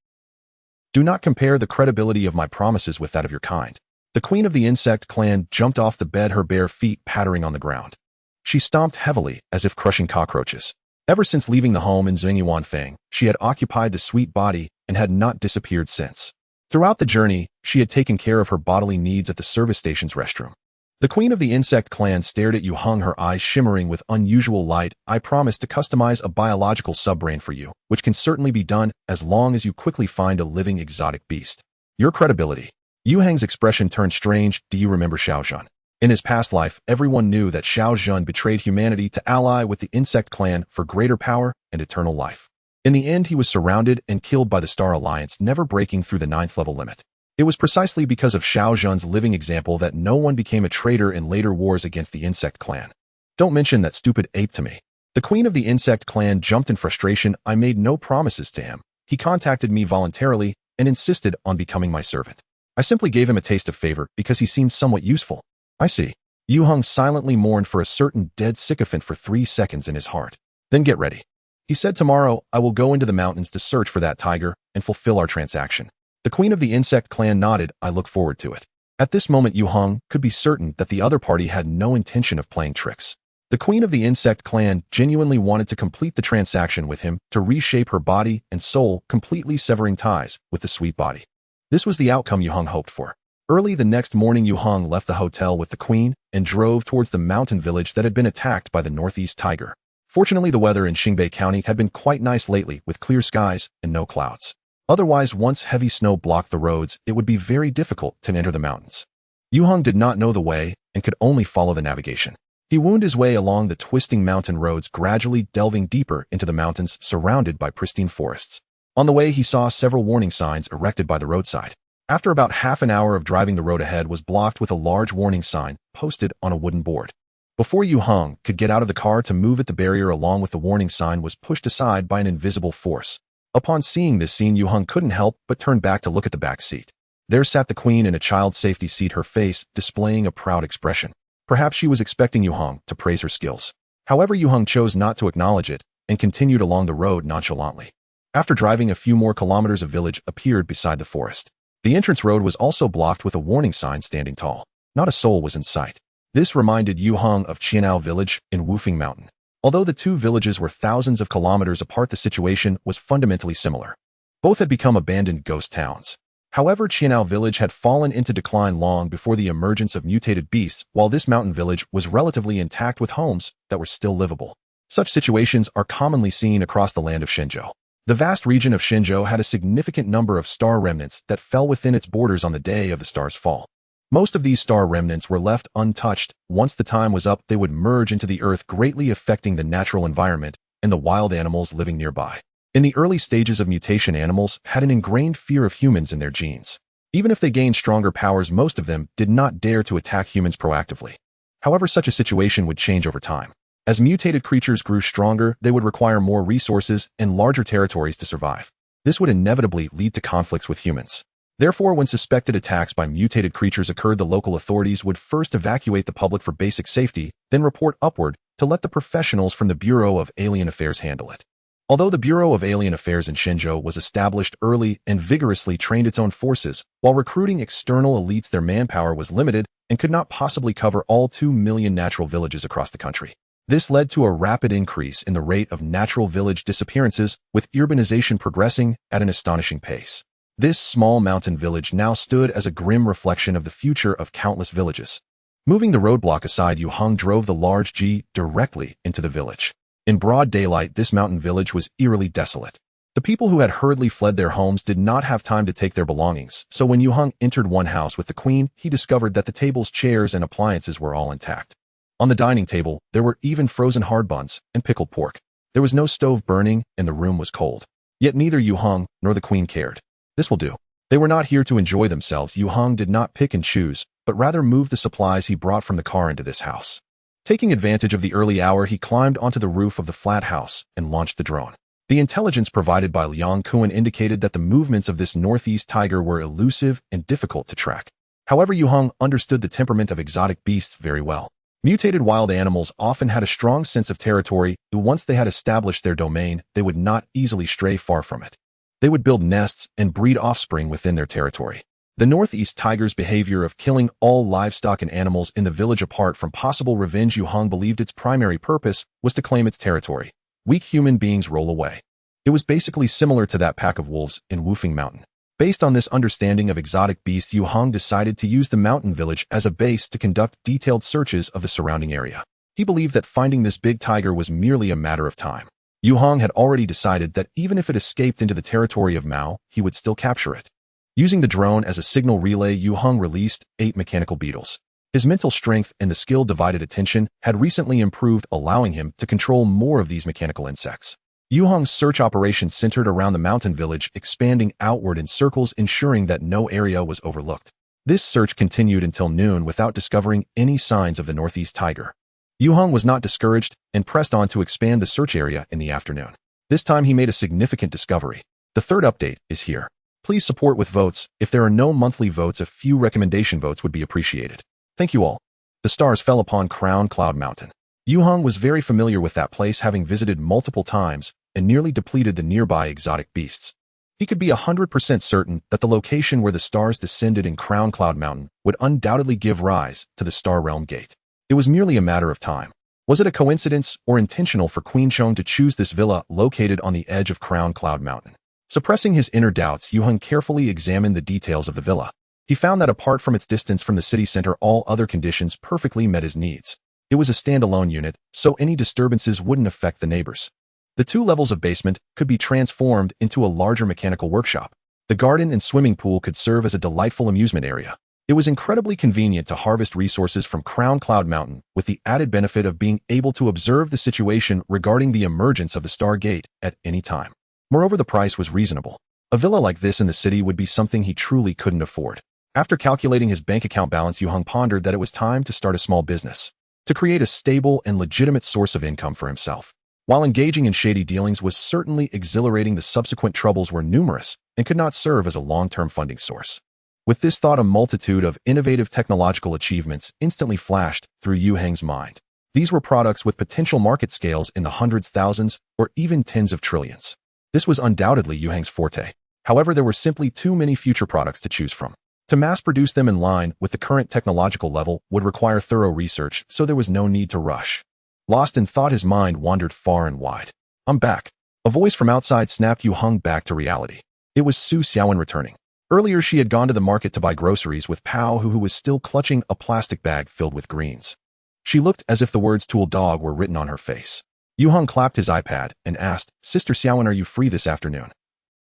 Do not compare the credibility of my promises with that of your kind. The queen of the insect clan jumped off the bed, her bare feet pattering on the ground. She stomped heavily as if crushing cockroaches. Ever since leaving the home in Wufeng, she had occupied the sweet body and had not disappeared since. Throughout the journey, she had taken care of her bodily needs at the service station's restroom. The queen of the insect clan stared at Yue Heng, her eyes shimmering with unusual light. "I promise to customize a biological subbrain for you, which can certainly be done as long as you quickly find a living exotic beast." Your credibility. Yue Heng's expression turned strange. Do you remember Xiaozhen? In his past life, everyone knew that Xiaozhen betrayed humanity to ally with the insect clan for greater power and eternal life. In the end, he was surrounded and killed by the Star Alliance, never breaking through the 9th level limit. It was precisely because of Xiaozhen's living example that no one became a traitor in later wars against the insect clan. "Don't mention that stupid ape to me." The queen of the insect clan jumped in frustration. "I made no promises to him. He contacted me voluntarily and insisted on becoming my servant. I simply gave him a taste of favor because he seemed somewhat useful." "I see." Yue Heng silently mourned for a certain dead sycophant for 3 seconds in his heart. "Then get ready." He said, "Tomorrow, I will go into the mountains to search for that tiger and fulfill our transaction." The queen of the insect clan nodded. "I look forward to it." At this moment, Yue Heng could be certain that the other party had no intention of playing tricks. The queen of the insect clan genuinely wanted to complete the transaction with him, to reshape her body and soul, completely severing ties with the sweet body. This was the outcome Yue Heng hoped for. Early the next morning, Yue Heng left the hotel with the queen and drove towards the mountain village that had been attacked by the northeast tiger. Fortunately, the weather in Xingbei County had been quite nice lately, with clear skies and no clouds. Otherwise, once heavy snow blocked the roads, it would be very difficult to enter the mountains. Yue Heng did not know the way and could only follow the navigation. He wound his way along the twisting mountain roads, gradually delving deeper into the mountains surrounded by pristine forests. On the way, he saw several warning signs erected by the roadside. After about half an hour of driving, the road ahead was blocked with a large warning sign posted on a wooden board. Before Yue Heng could get out of the car to move it, the barrier along with the warning sign was pushed aside by an invisible force. Upon seeing this scene, Yue Heng couldn't help but turn back to look at the back seat. There sat the queen in a child safety seat, her face displaying a proud expression. Perhaps she was expecting Yue Heng to praise her skills. However, Yue Heng chose not to acknowledge it and continued along the road nonchalantly. After driving a few more kilometers, a village appeared beside the forest. The entrance road was also blocked with a warning sign standing tall. Not a soul was in sight. This reminded Yue Heng of Qianao village in Wufeng Mountain. Although the two villages were thousands of kilometers apart, the situation was fundamentally similar. Both had become abandoned ghost towns. However, Qianao village had fallen into decline long before the emergence of mutated beasts, while this mountain village was relatively intact with homes that were still livable. Such situations are commonly seen across the land of Shenzhou. The vast region of Shenzhou had a significant number of star remnants that fell within its borders on the day of the star's fall. Most of these star remnants were left untouched. Once the time was up, they would merge into the earth, greatly affecting the natural environment and the wild animals living nearby. In the early stages of mutation, animals had an ingrained fear of humans in their genes. Even if they gained stronger powers, most of them did not dare to attack humans proactively. However, such a situation would change over time. As mutated creatures grew stronger, they would require more resources and larger territories to survive. This would inevitably lead to conflicts with humans. Therefore, when suspected attacks by mutated creatures occurred, the local authorities would first evacuate the public for basic safety, then report upward to let the professionals from the Bureau of Alien Affairs handle it. Although the Bureau of Alien Affairs in Shenzhou was established early and vigorously trained its own forces, while recruiting external elites, their manpower was limited and could not possibly cover all 2 million natural villages across the country. This led to a rapid increase in the rate of natural village disappearances, with urbanization progressing at an astonishing pace. This small mountain village now stood as a grim reflection of the future of countless villages. Moving the roadblock aside, Yue Heng drove the large G directly into the village. In broad daylight, this mountain village was eerily desolate. The people who had hurriedly fled their homes did not have time to take their belongings, so when Yue Heng entered one house with the queen, he discovered that the tables, chairs, and appliances were all intact. On the dining table, there were even frozen hard buns and pickled pork. There was no stove burning, and the room was cold. Yet neither Yue Heng nor the queen cared. This will do. They were not here to enjoy themselves. Yue Heng did not pick and choose, but rather moved the supplies he brought from the car into this house. Taking advantage of the early hour, he climbed onto the roof of the flat house and launched the drone. The intelligence provided by Liang Kuan indicated that the movements of this northeast tiger were elusive and difficult to track. However, Yue Heng understood the temperament of exotic beasts very well. Mutated wild animals often had a strong sense of territory, and once they had established their domain, they would not easily stray far from it. They would build nests and breed offspring within their territory. The northeast tiger's behavior of killing all livestock and animals in the village, apart from possible revenge, Yue Heng believed its primary purpose was to claim its territory. Weak human beings roll away. It was basically similar to that pack of wolves in Wufeng Mountain. Based on this understanding of exotic beasts, Yue Heng decided to use the mountain village as a base to conduct detailed searches of the surrounding area. He believed that finding this big tiger was merely a matter of time. Yue Heng had already decided that even if it escaped into the territory of Mao, he would still capture it. Using the drone as a signal relay, Yue Heng released 8 mechanical beetles. His mental strength and the skill-divided attention had recently improved, allowing him to control more of these mechanical insects. Yue Heng's search operation centered around the mountain village, expanding outward in circles, ensuring that no area was overlooked. This search continued until noon without discovering any signs of the northeast tiger. Yue Heng was not discouraged and pressed on to expand the search area in the afternoon. This time he made a significant discovery. The third update is here. Please support with votes. If there are no monthly votes, a few recommendation votes would be appreciated. Thank you all. The stars fell upon Crown Cloud Mountain. Yue Heng was very familiar with that place, having visited multiple times and nearly depleted the nearby exotic beasts. He could be 100% certain that the location where the stars descended in Crown Cloud Mountain would undoubtedly give rise to the Star Realm Gate. It was merely a matter of time. Was it a coincidence or intentional for Queen Chong to choose this villa located on the edge of Crown Cloud Mountain? Suppressing his inner doubts, Yue Heng carefully examined the details of the villa. He found that apart from its distance from the city center, all other conditions perfectly met his needs. It was a standalone unit, so any disturbances wouldn't affect the neighbors. The 2 levels of basement could be transformed into a larger mechanical workshop. The garden and swimming pool could serve as a delightful amusement area. It was incredibly convenient to harvest resources from Crown Cloud Mountain, with the added benefit of being able to observe the situation regarding the emergence of the Star Gate at any time. Moreover, the price was reasonable. A villa like this in the city would be something he truly couldn't afford. After calculating his bank account balance, Yue Heng pondered that it was time to start a small business, to create a stable and legitimate source of income for himself. While engaging in shady dealings was certainly exhilarating, the subsequent troubles were numerous and could not serve as a long-term funding source. With this thought, a multitude of innovative technological achievements instantly flashed through Yue Heng's mind. These were products with potential market scales in the hundreds, thousands, or even tens of trillions. This was undoubtedly Yue Heng's forte. However, there were simply too many future products to choose from. To mass-produce them in line with the current technological level would require thorough research, so there was no need to rush. Lost in thought, his mind wandered far and wide. "I'm back." A voice from outside snapped Yue Heng back to reality. It was Su Xiaowen returning. Earlier, she had gone to the market to buy groceries with Pao, who was still clutching a plastic bag filled with greens. She looked as if the words "tool dog" were written on her face. Yue Heng clapped his iPad and asked, "Sister Xiaowen, are you free this afternoon?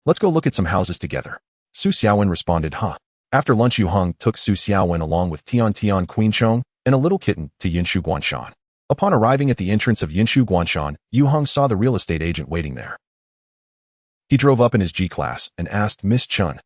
Let's go look at some houses together." Su Xiaowen responded, "Huh." After lunch, Yue Heng took Su Xiaowen along with Tian Queen Chong and a little kitten to Yinshu Guanshan. Upon arriving at the entrance of Yinshu Guanshan, Yue Heng saw the real estate agent waiting there. He drove up in his G-Class and asked Miss Chun.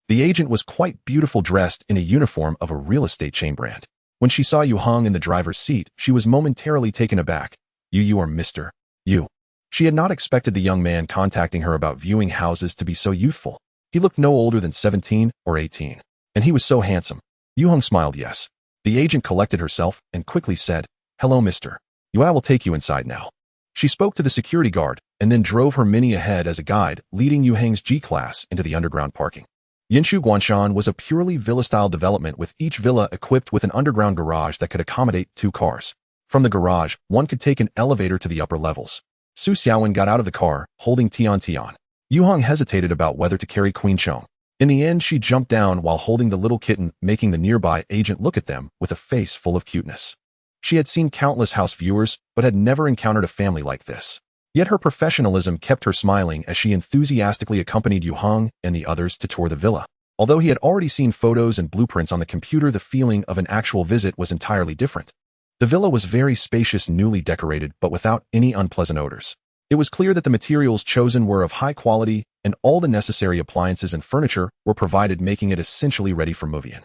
The agent was quite beautiful, dressed in a uniform of a real estate chain brand. When she saw Yue Heng in the driver's seat, she was momentarily taken aback. You are Mr. Yu." She had not expected the young man contacting her about viewing houses to be so youthful. He looked no older than 17 or 18. And he was so handsome. Yue Heng smiled yes. The agent collected herself and quickly said, "Hello, Mr. Yu, I will take you inside now." She spoke to the security guard and then drove her Mini ahead as a guide, leading Yue Heng's G-Class into the underground parking. Yinshu Guanshan was a purely villa-style development, with each villa equipped with an underground garage that could accommodate 2 cars. From the garage, one could take an elevator to the upper levels. Su Xiaowen got out of the car, holding Tian. Yue Heng hesitated about whether to carry Queen Chong. In the end, she jumped down while holding the little kitten, making the nearby agent look at them with a face full of cuteness. She had seen countless house viewers, but had never encountered a family like this. Yet her professionalism kept her smiling as she enthusiastically accompanied Yue Heng and the others to tour the villa. Although he had already seen photos and blueprints on the computer, the feeling of an actual visit was entirely different. The villa was very spacious, newly decorated, but without any unpleasant odors. It was clear that the materials chosen were of high quality, and all the necessary appliances and furniture were provided, making it essentially ready for moving.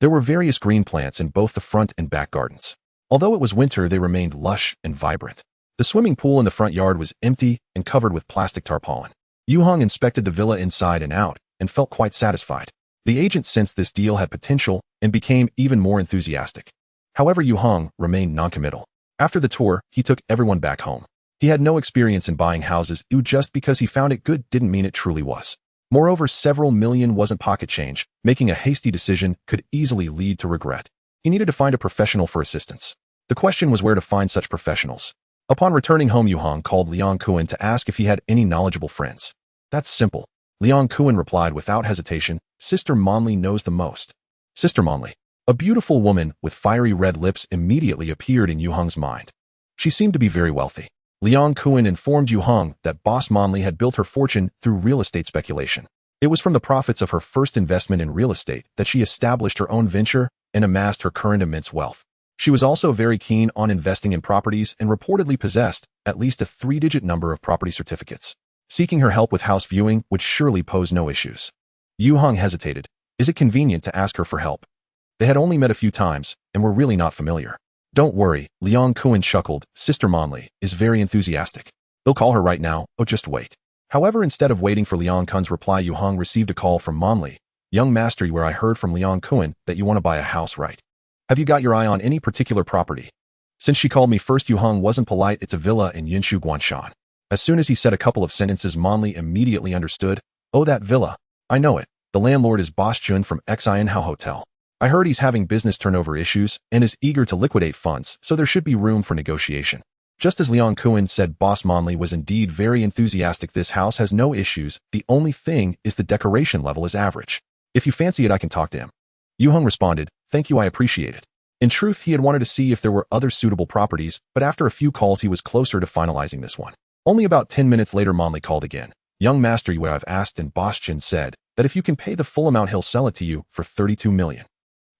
There were various green plants in both the front and back gardens. Although it was winter, they remained lush and vibrant. The swimming pool in the front yard was empty and covered with plastic tarpaulin. Yue Heng inspected the villa inside and out and felt quite satisfied. The agent sensed this deal had potential and became even more enthusiastic. However, Yue Heng remained noncommittal. After the tour, he took everyone back home. He had no experience in buying houses. Just because he found it good didn't mean it truly was. Moreover, several million wasn't pocket change. Making a hasty decision could easily lead to regret. He needed to find a professional for assistance. The question was where to find such professionals. Upon returning home, Yue Heng called Liang Kuan to ask if he had any knowledgeable friends. "That's simple," Liang Kuan replied without hesitation. "Sister Monli knows the most." Sister Monli. A beautiful woman with fiery red lips immediately appeared in Yue Heng's mind. She seemed to be very wealthy. Liang Kuan informed Yue Heng that boss Monli had built her fortune through real estate speculation. It was from the profits of her first investment in real estate that she established her own venture and amassed her current immense wealth. She was also very keen on investing in properties and reportedly possessed at least a 3-digit number of property certificates. Seeking her help with house viewing would surely pose no issues. Yue Heng hesitated. Is it convenient to ask her for help? They had only met a few times and were really not familiar. "Don't worry," Liang Kuan chuckled. "Sister Monli is very enthusiastic. They'll call her right now. Oh, just wait." However, instead of waiting for Liang Kuan's reply, Yue Heng received a call from Monli. "Young master, where I heard from Liang Kuan that you want to buy a house, right? Have you got your eye on any particular property?" Since she called me first, Yue Heng wasn't polite. "It's a villa in Yinshu Guanshan." As soon as he said a couple of sentences, Monli immediately understood. "Oh, that villa. I know it. The landlord is Boss Chun from Xianhao Hotel. I heard he's having business turnover issues and is eager to liquidate funds, so there should be room for negotiation." Just as Liang Kuan said, Boss Monli was indeed very enthusiastic. "This house has no issues. The only thing is the decoration level is average. If you fancy it, I can talk to him." Yue Heng responded, "Thank you, I appreciate it." In truth, he had wanted to see if there were other suitable properties, but after a few calls he was closer to finalizing this one. Only about 10 minutes later, Manli called again. Young Master Yue, I've asked, and Boss Chen said that if you can pay the full amount, he'll sell it to you for 32 million.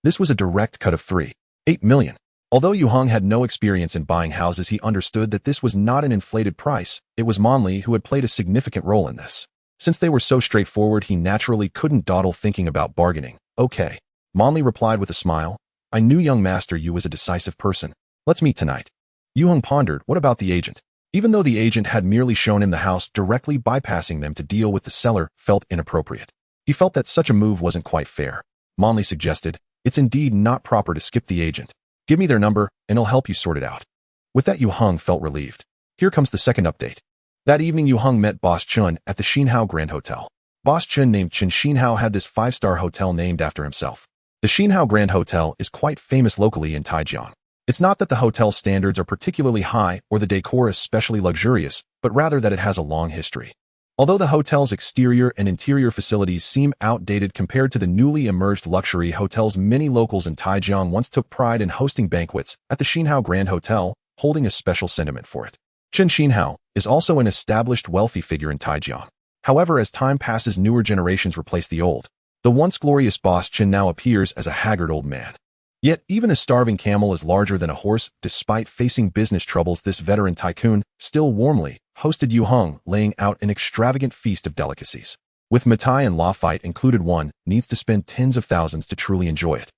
This was a direct cut of 3.8 million. Although Yue Heng had no experience in buying houses, he understood that this was not an inflated price. It was Manli who had played a significant role in this. Since they were so straightforward, he naturally couldn't dawdle thinking about bargaining. Okay. Manli replied with a smile. I knew young Master Yue was a decisive person. Let's meet tonight. Yue Heng pondered, what about the agent? Even though the agent had merely shown him the house, directly bypassing them to deal with the seller felt inappropriate. He felt that such a move wasn't quite fair. Manli suggested, it's indeed not proper to skip the agent. Give me their number, and I'll help you sort it out. With that, Yue Heng felt relieved. Here comes the second update. That evening, Yue Heng met Boss Chun at the Xinhao Grand Hotel. Boss Chun, named Chen Xinhao, had this 5-star hotel named after himself. The Xinhao Grand Hotel is quite famous locally in Taijiang. It's not that the hotel standards are particularly high or the decor especially luxurious, but rather that it has a long history. Although the hotel's exterior and interior facilities seem outdated compared to the newly emerged luxury hotels, many locals in Taijiang once took pride in hosting banquets at the Xinhao Grand Hotel, holding a special sentiment for it. Chen Xinhao is also an established wealthy figure in Taijiang. However, as time passes, newer generations replace the old. The once glorious Boss Chen now appears as a haggard old man. Yet, even a starving camel is larger than a horse. Despite facing business troubles, this veteran tycoon still warmly hosted Yue Heng, laying out an extravagant feast of delicacies. With Matai and Lafite included, one needs to spend tens of thousands to truly enjoy it.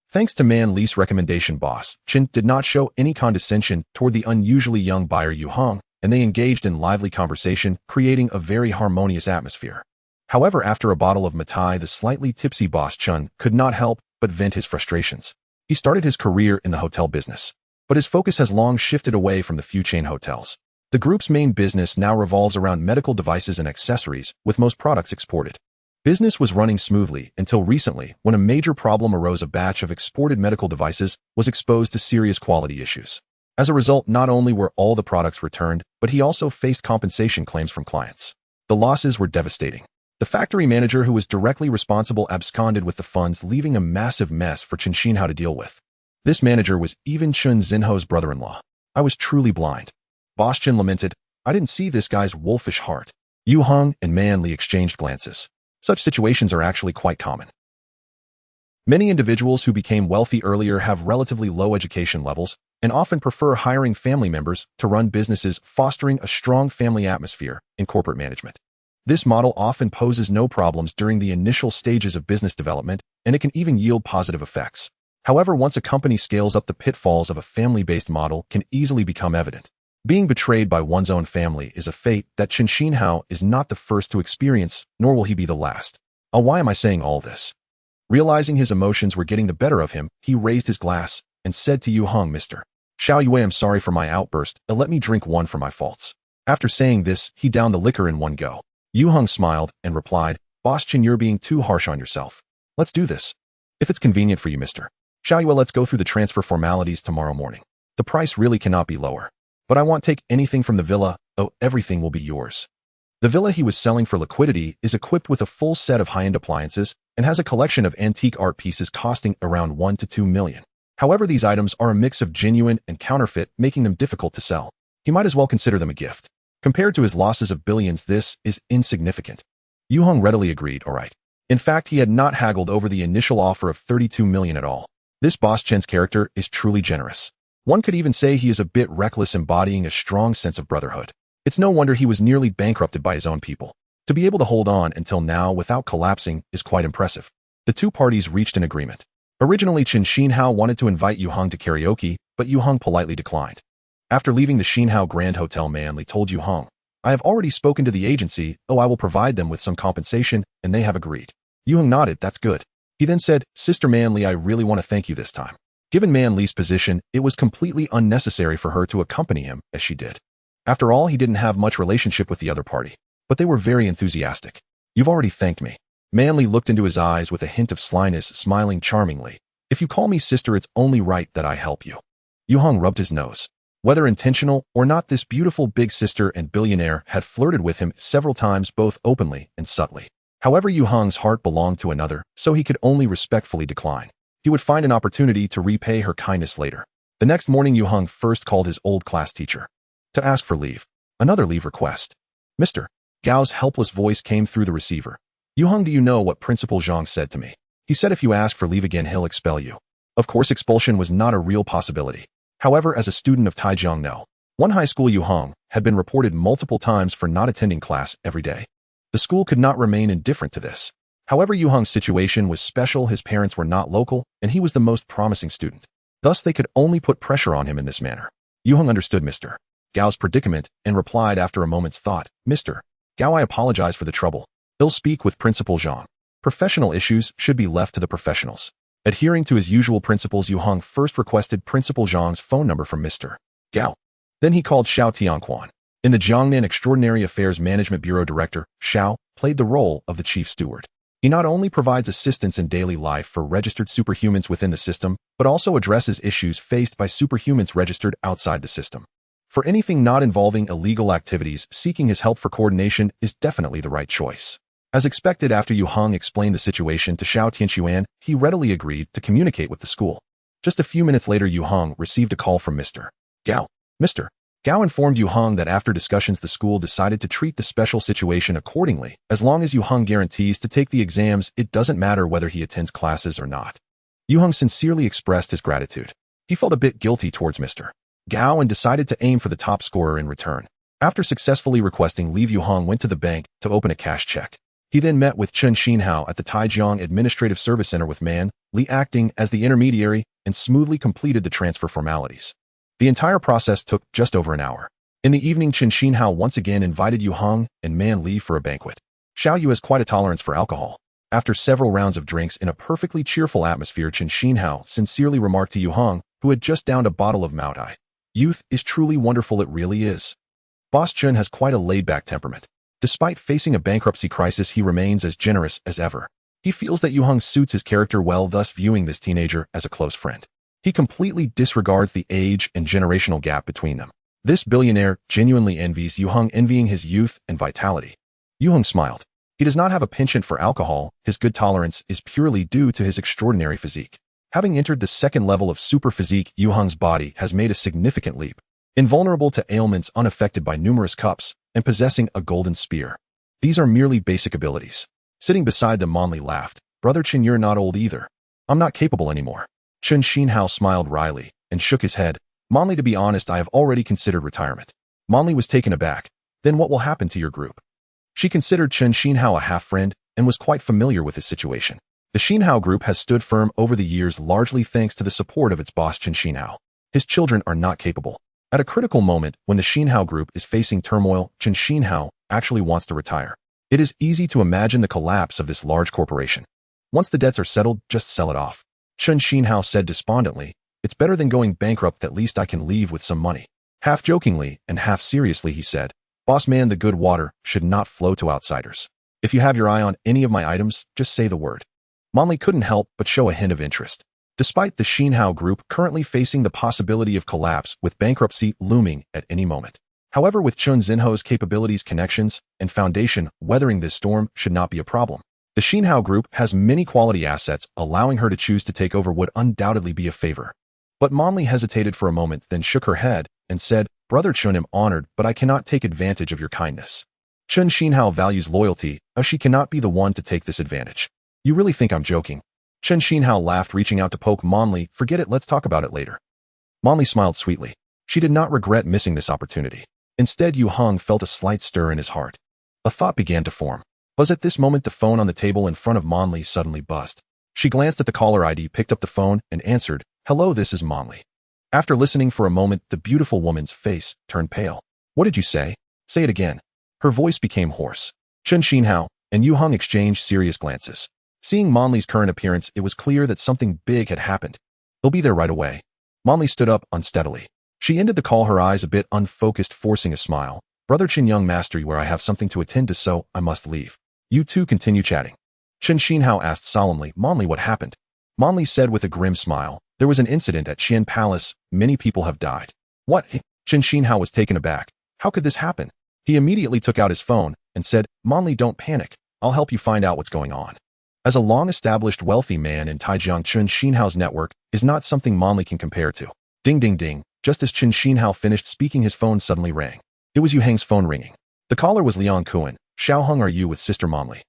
Thanks to Man Li's recommendation, Boss Chen did not show any condescension toward the unusually young buyer Yue Heng, and they engaged in lively conversation, creating a very harmonious atmosphere. However, after a bottle of Matai, the slightly tipsy Boss Chen could not help but vent his frustrations. He started his career in the hotel business, but his focus has long shifted away from the few chain hotels. The group's main business now revolves around medical devices and accessories, with most products exported. Business was running smoothly until recently, when a major problem arose. A batch of exported medical devices was exposed to serious quality issues. As a result, not only were all the products returned, but he also faced compensation claims from clients. The losses were devastating. The factory manager who was directly responsible absconded with the funds, leaving a massive mess for Chen Xinhao to deal with. This manager was even Chun Xinho's brother-in-law. I was truly blind. Boss Chen lamented, I didn't see this guy's wolfish heart. Yue Heng and Man Li exchanged glances. Such situations are actually quite common. Many individuals who became wealthy earlier have relatively low education levels and often prefer hiring family members to run businesses, fostering a strong family atmosphere in corporate management. This model often poses no problems during the initial stages of business development, and it can even yield positive effects. However, once a company scales up, the pitfalls of a family-based model can easily become evident. Being betrayed by one's own family is a fate that Chen Xinhao is not the first to experience, nor will he be the last. Why am I saying all this? Realizing his emotions were getting the better of him, he raised his glass and said to Yue Heng, Mr. Xiao Yue, I'm sorry for my outburst, let me drink one for my faults. After saying this, he downed the liquor in one go. Yue Heng smiled and replied, Boss Chen, you're being too harsh on yourself. Let's do this. If it's convenient for you, Mr. Xiao Yue, let's go through the transfer formalities tomorrow morning. The price really cannot be lower. But I won't take anything from the villa. Oh, everything will be yours. The villa he was selling for liquidity is equipped with a full set of high-end appliances and has a collection of antique art pieces costing around 1 to 2 million. However, these items are a mix of genuine and counterfeit, making them difficult to sell. He might as well consider them a gift. Compared to his losses of billions, this is insignificant. Yue Heng readily agreed, all right. In fact, he had not haggled over the initial offer of 32 million at all. This Boss Chen's character is truly generous. One could even say he is a bit reckless, embodying a strong sense of brotherhood. It's no wonder he was nearly bankrupted by his own people. To be able to hold on until now without collapsing is quite impressive. The two parties reached an agreement. Originally, Chen Xinhao wanted to invite Yue Heng to karaoke, but Yue Heng politely declined. After leaving the Xinhao Grand Hotel, Man Li told Yue Heng, I have already spoken to the agency, I will provide them with some compensation, and they have agreed. Yue Heng nodded, that's good. He then said, Sister Man Li, I really want to thank you this time. Given Man Li's position, it was completely unnecessary for her to accompany him, as she did. After all, he didn't have much relationship with the other party, but they were very enthusiastic. You've already thanked me. Man Li looked into his eyes with a hint of slyness, smiling charmingly. If you call me sister, it's only right that I help you. Yue Heng rubbed his nose. Whether intentional or not, this beautiful big sister and billionaire had flirted with him several times, both openly and subtly. However, Yue Heng's heart belonged to another, so he could only respectfully decline. He would find an opportunity to repay her kindness later. The next morning, Yue Heng first called his old class teacher to ask for leave. Another leave request. Mr. Gao's helpless voice came through the receiver. Yue Heng, do you know what Principal Zhang said to me? He said if you ask for leave again, he'll expel you. Of course, expulsion was not a real possibility. However, as a student of Taijiang No, one high school, Yue Heng had been reported multiple times for not attending class every day. The school could not remain indifferent to this. However, Yue Heng's situation was special. His parents were not local, and he was the most promising student. Thus, they could only put pressure on him in this manner. Yue Heng understood Mr. Gao's predicament and replied after a moment's thought, Mr. Gao, I apologize for the trouble. He'll speak with Principal Zhang. Professional issues should be left to the professionals. Adhering to his usual principles, Yue Heng first requested Principal Zhang's phone number from Mr. Gao. Then he called Xiao Tianquan. In the Jiangnan Extraordinary Affairs Management Bureau Director, Xiao played the role of the chief steward. He not only provides assistance in daily life for registered superhumans within the system, but also addresses issues faced by superhumans registered outside the system. For anything not involving illegal activities, seeking his help for coordination is definitely the right choice. As expected, after Yue Heng explained the situation to Xiao Tianquan, he readily agreed to communicate with the school. Just a few minutes later, Yue Heng received a call from Mr. Gao. Mr. Gao informed Yue Heng that after discussions, the school decided to treat the special situation accordingly. As long as Yue Heng guarantees to take the exams, it doesn't matter whether he attends classes or not. Yue Heng sincerely expressed his gratitude. He felt a bit guilty towards Mr. Gao and decided to aim for the top scorer in return. After successfully requesting leave, Yue Heng went to the bank to open a cash check. He then met with Chen Xinhao at the Taijiang Administrative Service Center with Man Li acting as the intermediary and smoothly completed the transfer formalities. The entire process took just over an hour. In the evening, Chen Xinhao once again invited Yue Heng and Man Li for a banquet. Xiao Yu has quite a tolerance for alcohol. After several rounds of drinks in a perfectly cheerful atmosphere, Chen Xinhao sincerely remarked to Yue Heng, who had just downed a bottle of Maotai, "Youth is truly wonderful, it really is." Boss Chen has quite a laid-back temperament. Despite facing a bankruptcy crisis, he remains as generous as ever. He feels that Yue Heng suits his character well, thus viewing this teenager as a close friend. He completely disregards the age and generational gap between them. This billionaire genuinely envies Yue Heng, envying his youth and vitality. Yue Heng smiled. He does not have a penchant for alcohol. His good tolerance is purely due to his extraordinary physique. Having entered the second level of super physique, Yue Heng's body has made a significant leap. Invulnerable to ailments, unaffected by numerous cups, and possessing a golden spear. These are merely basic abilities. Sitting beside them, Man Li laughed. Brother Chen, you're not old either. I'm not capable anymore. Chen Xinhao smiled wryly and shook his head. Man Li, to be honest, I have already considered retirement. Man Li was taken aback. Then what will happen to your group? She considered Chen Xinhao a half-friend and was quite familiar with his situation. The Xinhao group has stood firm over the years, largely thanks to the support of its boss Chen Xinhao. His children are not capable. At a critical moment, when the Xinhao group is facing turmoil, Chen Xinhao actually wants to retire. It is easy to imagine the collapse of this large corporation. Once the debts are settled, just sell it off. Chen Xinhao said despondently, it's better than going bankrupt, at least I can leave with some money. Half jokingly and half seriously, he said, boss man, the good water should not flow to outsiders. If you have your eye on any of my items, just say the word. Man Li couldn't help but show a hint of interest. Despite the Xinhao group currently facing the possibility of collapse with bankruptcy looming at any moment. However, with Chen Xinhao's capabilities, connections, and foundation, weathering this storm should not be a problem. The Xinhao group has many quality assets, allowing her to choose to take over would undoubtedly be a favor. But Man Li hesitated for a moment, then shook her head and said, Brother Chen, I'm honored, but I cannot take advantage of your kindness. Chen Xinhao values loyalty, as she cannot be the one to take this advantage. You really think I'm joking? Chen Xinhao laughed, reaching out to poke Man Li. Forget it, let's talk about it later. Man Li smiled sweetly. She did not regret missing this opportunity. Instead, Yue Heng felt a slight stir in his heart. A thought began to form. But at this moment, the phone on the table in front of Man Li suddenly buzzed. She glanced at the caller ID, picked up the phone, and answered, Hello, this is Man Li. After listening for a moment, the beautiful woman's face turned pale. What did you say? Say it again. Her voice became hoarse. Chen Xinhao and Yue Heng exchanged serious glances. Seeing Man Li's current appearance, it was clear that something big had happened. They'll be there right away. Man Li stood up unsteadily. She ended the call, her eyes a bit unfocused, forcing a smile. Brother Chen, young master, where I have something to attend to, so I must leave. You two continue chatting. Chen Xinhao asked solemnly, Man Li, what happened? Man Li said with a grim smile, there was an incident at Qian Palace. Many people have died. What? Chen Xinhao was taken aback. How could this happen? He immediately took out his phone and said, Man Li, don't panic. I'll help you find out what's going on. As a long-established wealthy man in Taijiang, Chen Xinhao's network is not something Man Li can compare to. Ding ding ding, just as Chen Xinhao finished speaking, his phone suddenly rang. It was Yue Heng's phone ringing. The caller was Liang Kuan. "Xiao Heng, are you with Sister Monli?"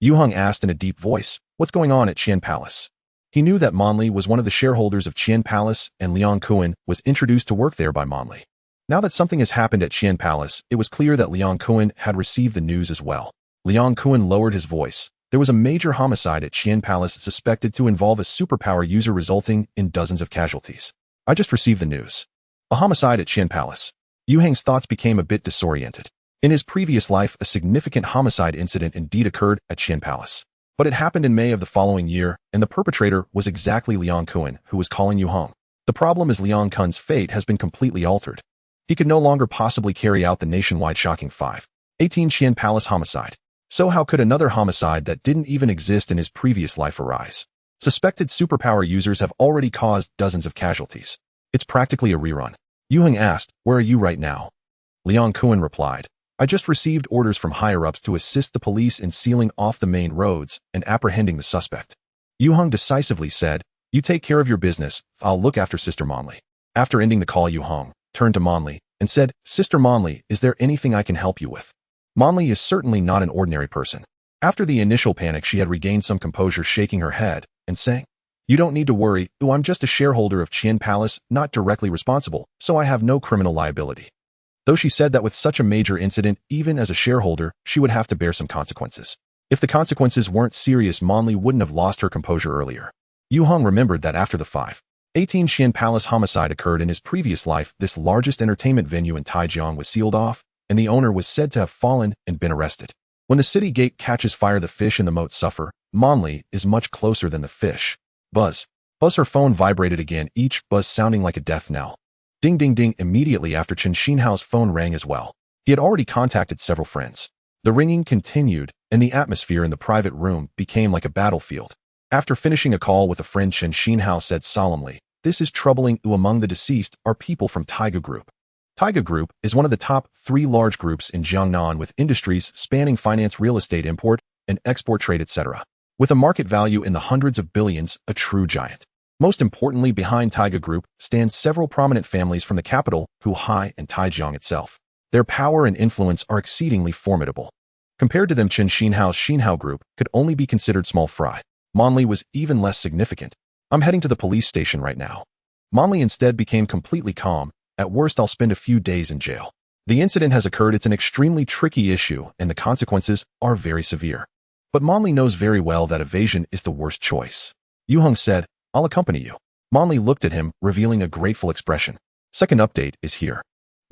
Yue Heng asked in a deep voice, "What's going on at Qian Palace?" He knew that Monli was one of the shareholders of Qian Palace and Liang Kuan was introduced to work there by Monli. Now that something has happened at Qian Palace, it was clear that Liang Kuan had received the news as well. Liang Kuan lowered his voice. There was a major homicide at Qian Palace suspected to involve a superpower user resulting in dozens of casualties. I just received the news. A homicide at Qian Palace. Yue Heng's thoughts became a bit disoriented. In his previous life, a significant homicide incident indeed occurred at Qian Palace. But it happened in May of the following year, and the perpetrator was exactly Liang Kuan, who was calling Yue Heng. The problem is Liang Kuan's fate has been completely altered. He could no longer possibly carry out the nationwide shocking 5/18 Qian Palace homicide. So how could another homicide that didn't even exist in his previous life arise? Suspected superpower users have already caused dozens of casualties. It's practically a rerun. Yue Heng asked, "Where are you right now?" Liang Kuan replied, "I just received orders from higher-ups to assist the police in sealing off the main roads and apprehending the suspect." Yue Heng decisively said, "You take care of your business, I'll look after Sister Monli." After ending the call, Yue Heng turned to Monli and said, "Sister Monli, is there anything I can help you with?" Monli is certainly not an ordinary person. After the initial panic, she had regained some composure, shaking her head and saying, "You don't need to worry, I'm just a shareholder of Qian Palace, not directly responsible, so I have no criminal liability." Though she said that with such a major incident, even as a shareholder, she would have to bear some consequences. If the consequences weren't serious, Monli wouldn't have lost her composure earlier. Yue Heng remembered that after the 5/18 Qian Palace homicide occurred in his previous life, this largest entertainment venue in Taijiang was sealed off, and the owner was said to have fallen and been arrested. When the city gate catches fire, the fish in the moat suffer. Monli is much closer than the fish. Buzz. Buzz, her phone vibrated again, each buzz sounding like a death knell. Ding ding ding. Immediately after, Chen Xinhao's phone rang as well. He had already contacted several friends. The ringing continued, and the atmosphere in the private room became like a battlefield. After finishing a call with a friend, Chen Xinhao said solemnly, "This is troubling. Among the deceased are people from Taiga Group." Taiga Group is one of the top 3 large groups in Jiangnan with industries spanning finance, real estate, import and export trade, etc. With a market value in the hundreds of billions, a true giant. Most importantly, behind Taiga Group stand several prominent families from the capital, Huhai and Taijiang itself. Their power and influence are exceedingly formidable. Compared to them, Chen Xinhao's Xinhao Group could only be considered small fry. Monli was even less significant. "I'm heading to the police station right now." Monli instead became completely calm. "At worst, I'll spend a few days in jail. The incident has occurred. It's an extremely tricky issue, and the consequences are very severe. But Monli knows very well that evasion is the worst choice." Yue Heng said, "I'll accompany you." Monli looked at him, revealing a grateful expression. Second update is here.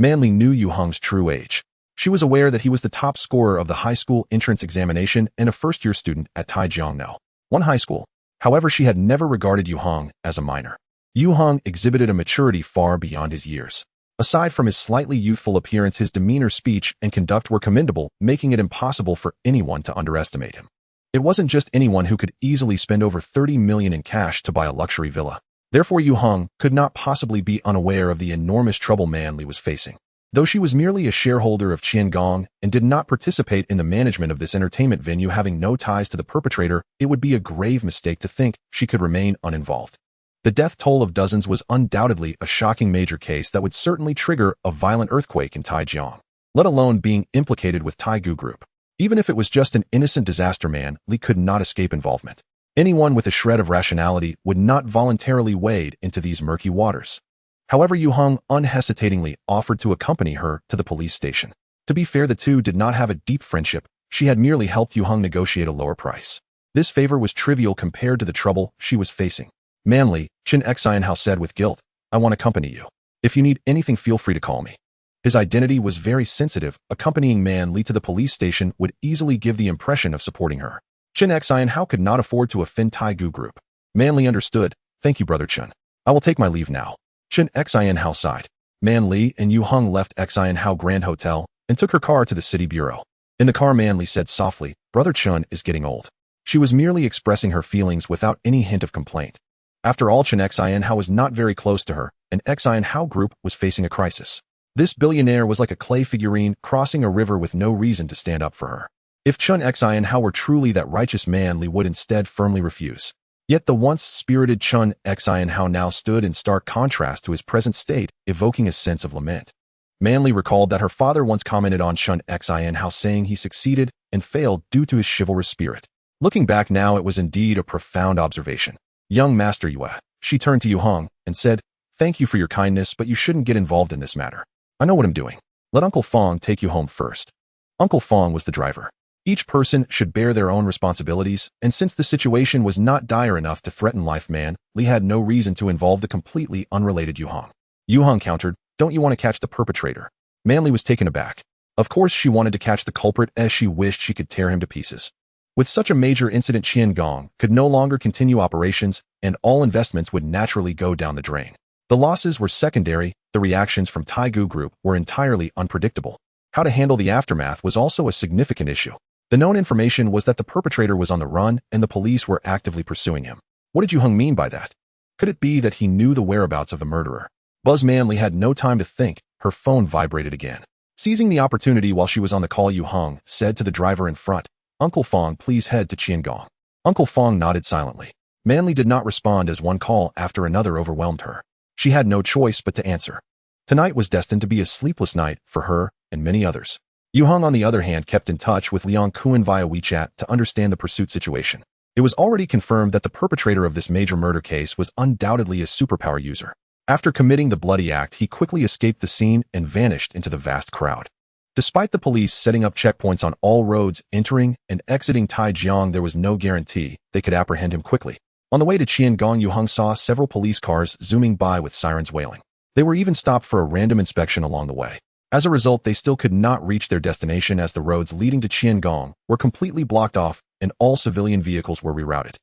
Monli knew Yue Heng's true age. She was aware that he was the top scorer of the high school entrance examination and a first-year student at Taijiang No. 1 high school. However, she had never regarded Yue Heng as a minor. Yue Heng exhibited a maturity far beyond his years. Aside from his slightly youthful appearance, his demeanor, speech, and conduct were commendable, making it impossible for anyone to underestimate him. It wasn't just anyone who could easily spend over 30 million in cash to buy a luxury villa. Therefore, Yue Heng could not possibly be unaware of the enormous trouble Monli was facing. Though she was merely a shareholder of Qiangong and did not participate in the management of this entertainment venue, having no ties to the perpetrator, it would be a grave mistake to think she could remain uninvolved. The death toll of dozens was undoubtedly a shocking major case that would certainly trigger a violent earthquake in Taijiang, let alone being implicated with Taigu Group. Even if it was just an innocent disaster, Monli could not escape involvement. Anyone with a shred of rationality would not voluntarily wade into these murky waters. However, Yue Heng unhesitatingly offered to accompany her to the police station. To be fair, the two did not have a deep friendship. She had merely helped Yue Heng negotiate a lower price. This favor was trivial compared to the trouble she was facing. "Monli," Chen Xianhao said with guilt, "I want to accompany you. If you need anything, feel free to call me." His identity was very sensitive. Accompanying Monli to the police station would easily give the impression of supporting her. Chen Xianhao could not afford to offend Taigu Group. Monli understood. "Thank you, Brother Chen. I will take my leave now." Chen Xianhao sighed. Monli and Yue Heng left Xianhao Grand Hotel and took her car to the city bureau. In the car, Monli said softly, "Brother Chen is getting old." She was merely expressing her feelings without any hint of complaint. After all, Chen Xianhao was not very close to her, and Xianhao Group was facing a crisis. This billionaire was like a clay figurine crossing a river with no reason to stand up for her. If Chen Xianhao were truly that righteous, Monli would instead firmly refuse. Yet the once spirited Chen Xianhao now stood in stark contrast to his present state, evoking a sense of lament. Manly recalled that her father once commented on Shun Xin how saying he succeeded and failed due to his chivalrous spirit. Looking back now, it was indeed a profound observation. Young Master Yue, she turned to Yue Heng and said, "Thank you for your kindness, but you shouldn't get involved in this matter. I know what I'm doing. Let Uncle Fong take you home first." Uncle Fong was the driver. Each person should bear their own responsibilities, and since the situation was not dire enough to threaten life, Manly had no reason to involve the completely unrelated Yue Heng. Yue Heng countered, "Don't you want to catch the perpetrator?" Manly was taken aback. Of course she wanted to catch the culprit, as she wished she could tear him to pieces. With such a major incident, Qiangong could no longer continue operations, and all investments would naturally go down the drain. The losses were secondary, the reactions from Taigu Group were entirely unpredictable. How to handle the aftermath was also a significant issue. The known information was that the perpetrator was on the run and the police were actively pursuing him. What did Yue Heng mean by that? Could it be that he knew the whereabouts of the murderer? Buzz Manly had no time to think. Her phone vibrated again. Seizing the opportunity while she was on the call, Yue Heng said to the driver in front, "Uncle Fong, please head to Qiangong." Uncle Fong nodded silently. Manly did not respond as one call after another overwhelmed her. She had no choice but to answer. Tonight was destined to be a sleepless night for her and many others. Yue Heng, on the other hand, kept in touch with Liang Kuan via WeChat to understand the pursuit situation. It was already confirmed that the perpetrator of this major murder case was undoubtedly a superpower user. After committing the bloody act, he quickly escaped the scene and vanished into the vast crowd. Despite the police setting up checkpoints on all roads entering and exiting Taijiang, there was no guarantee they could apprehend him quickly. On the way to Qiangong, Yue Heng saw several police cars zooming by with sirens wailing. They were even stopped for a random inspection along the way. As a result, they still could not reach their destination as the roads leading to Qiangong were completely blocked off and all civilian vehicles were rerouted.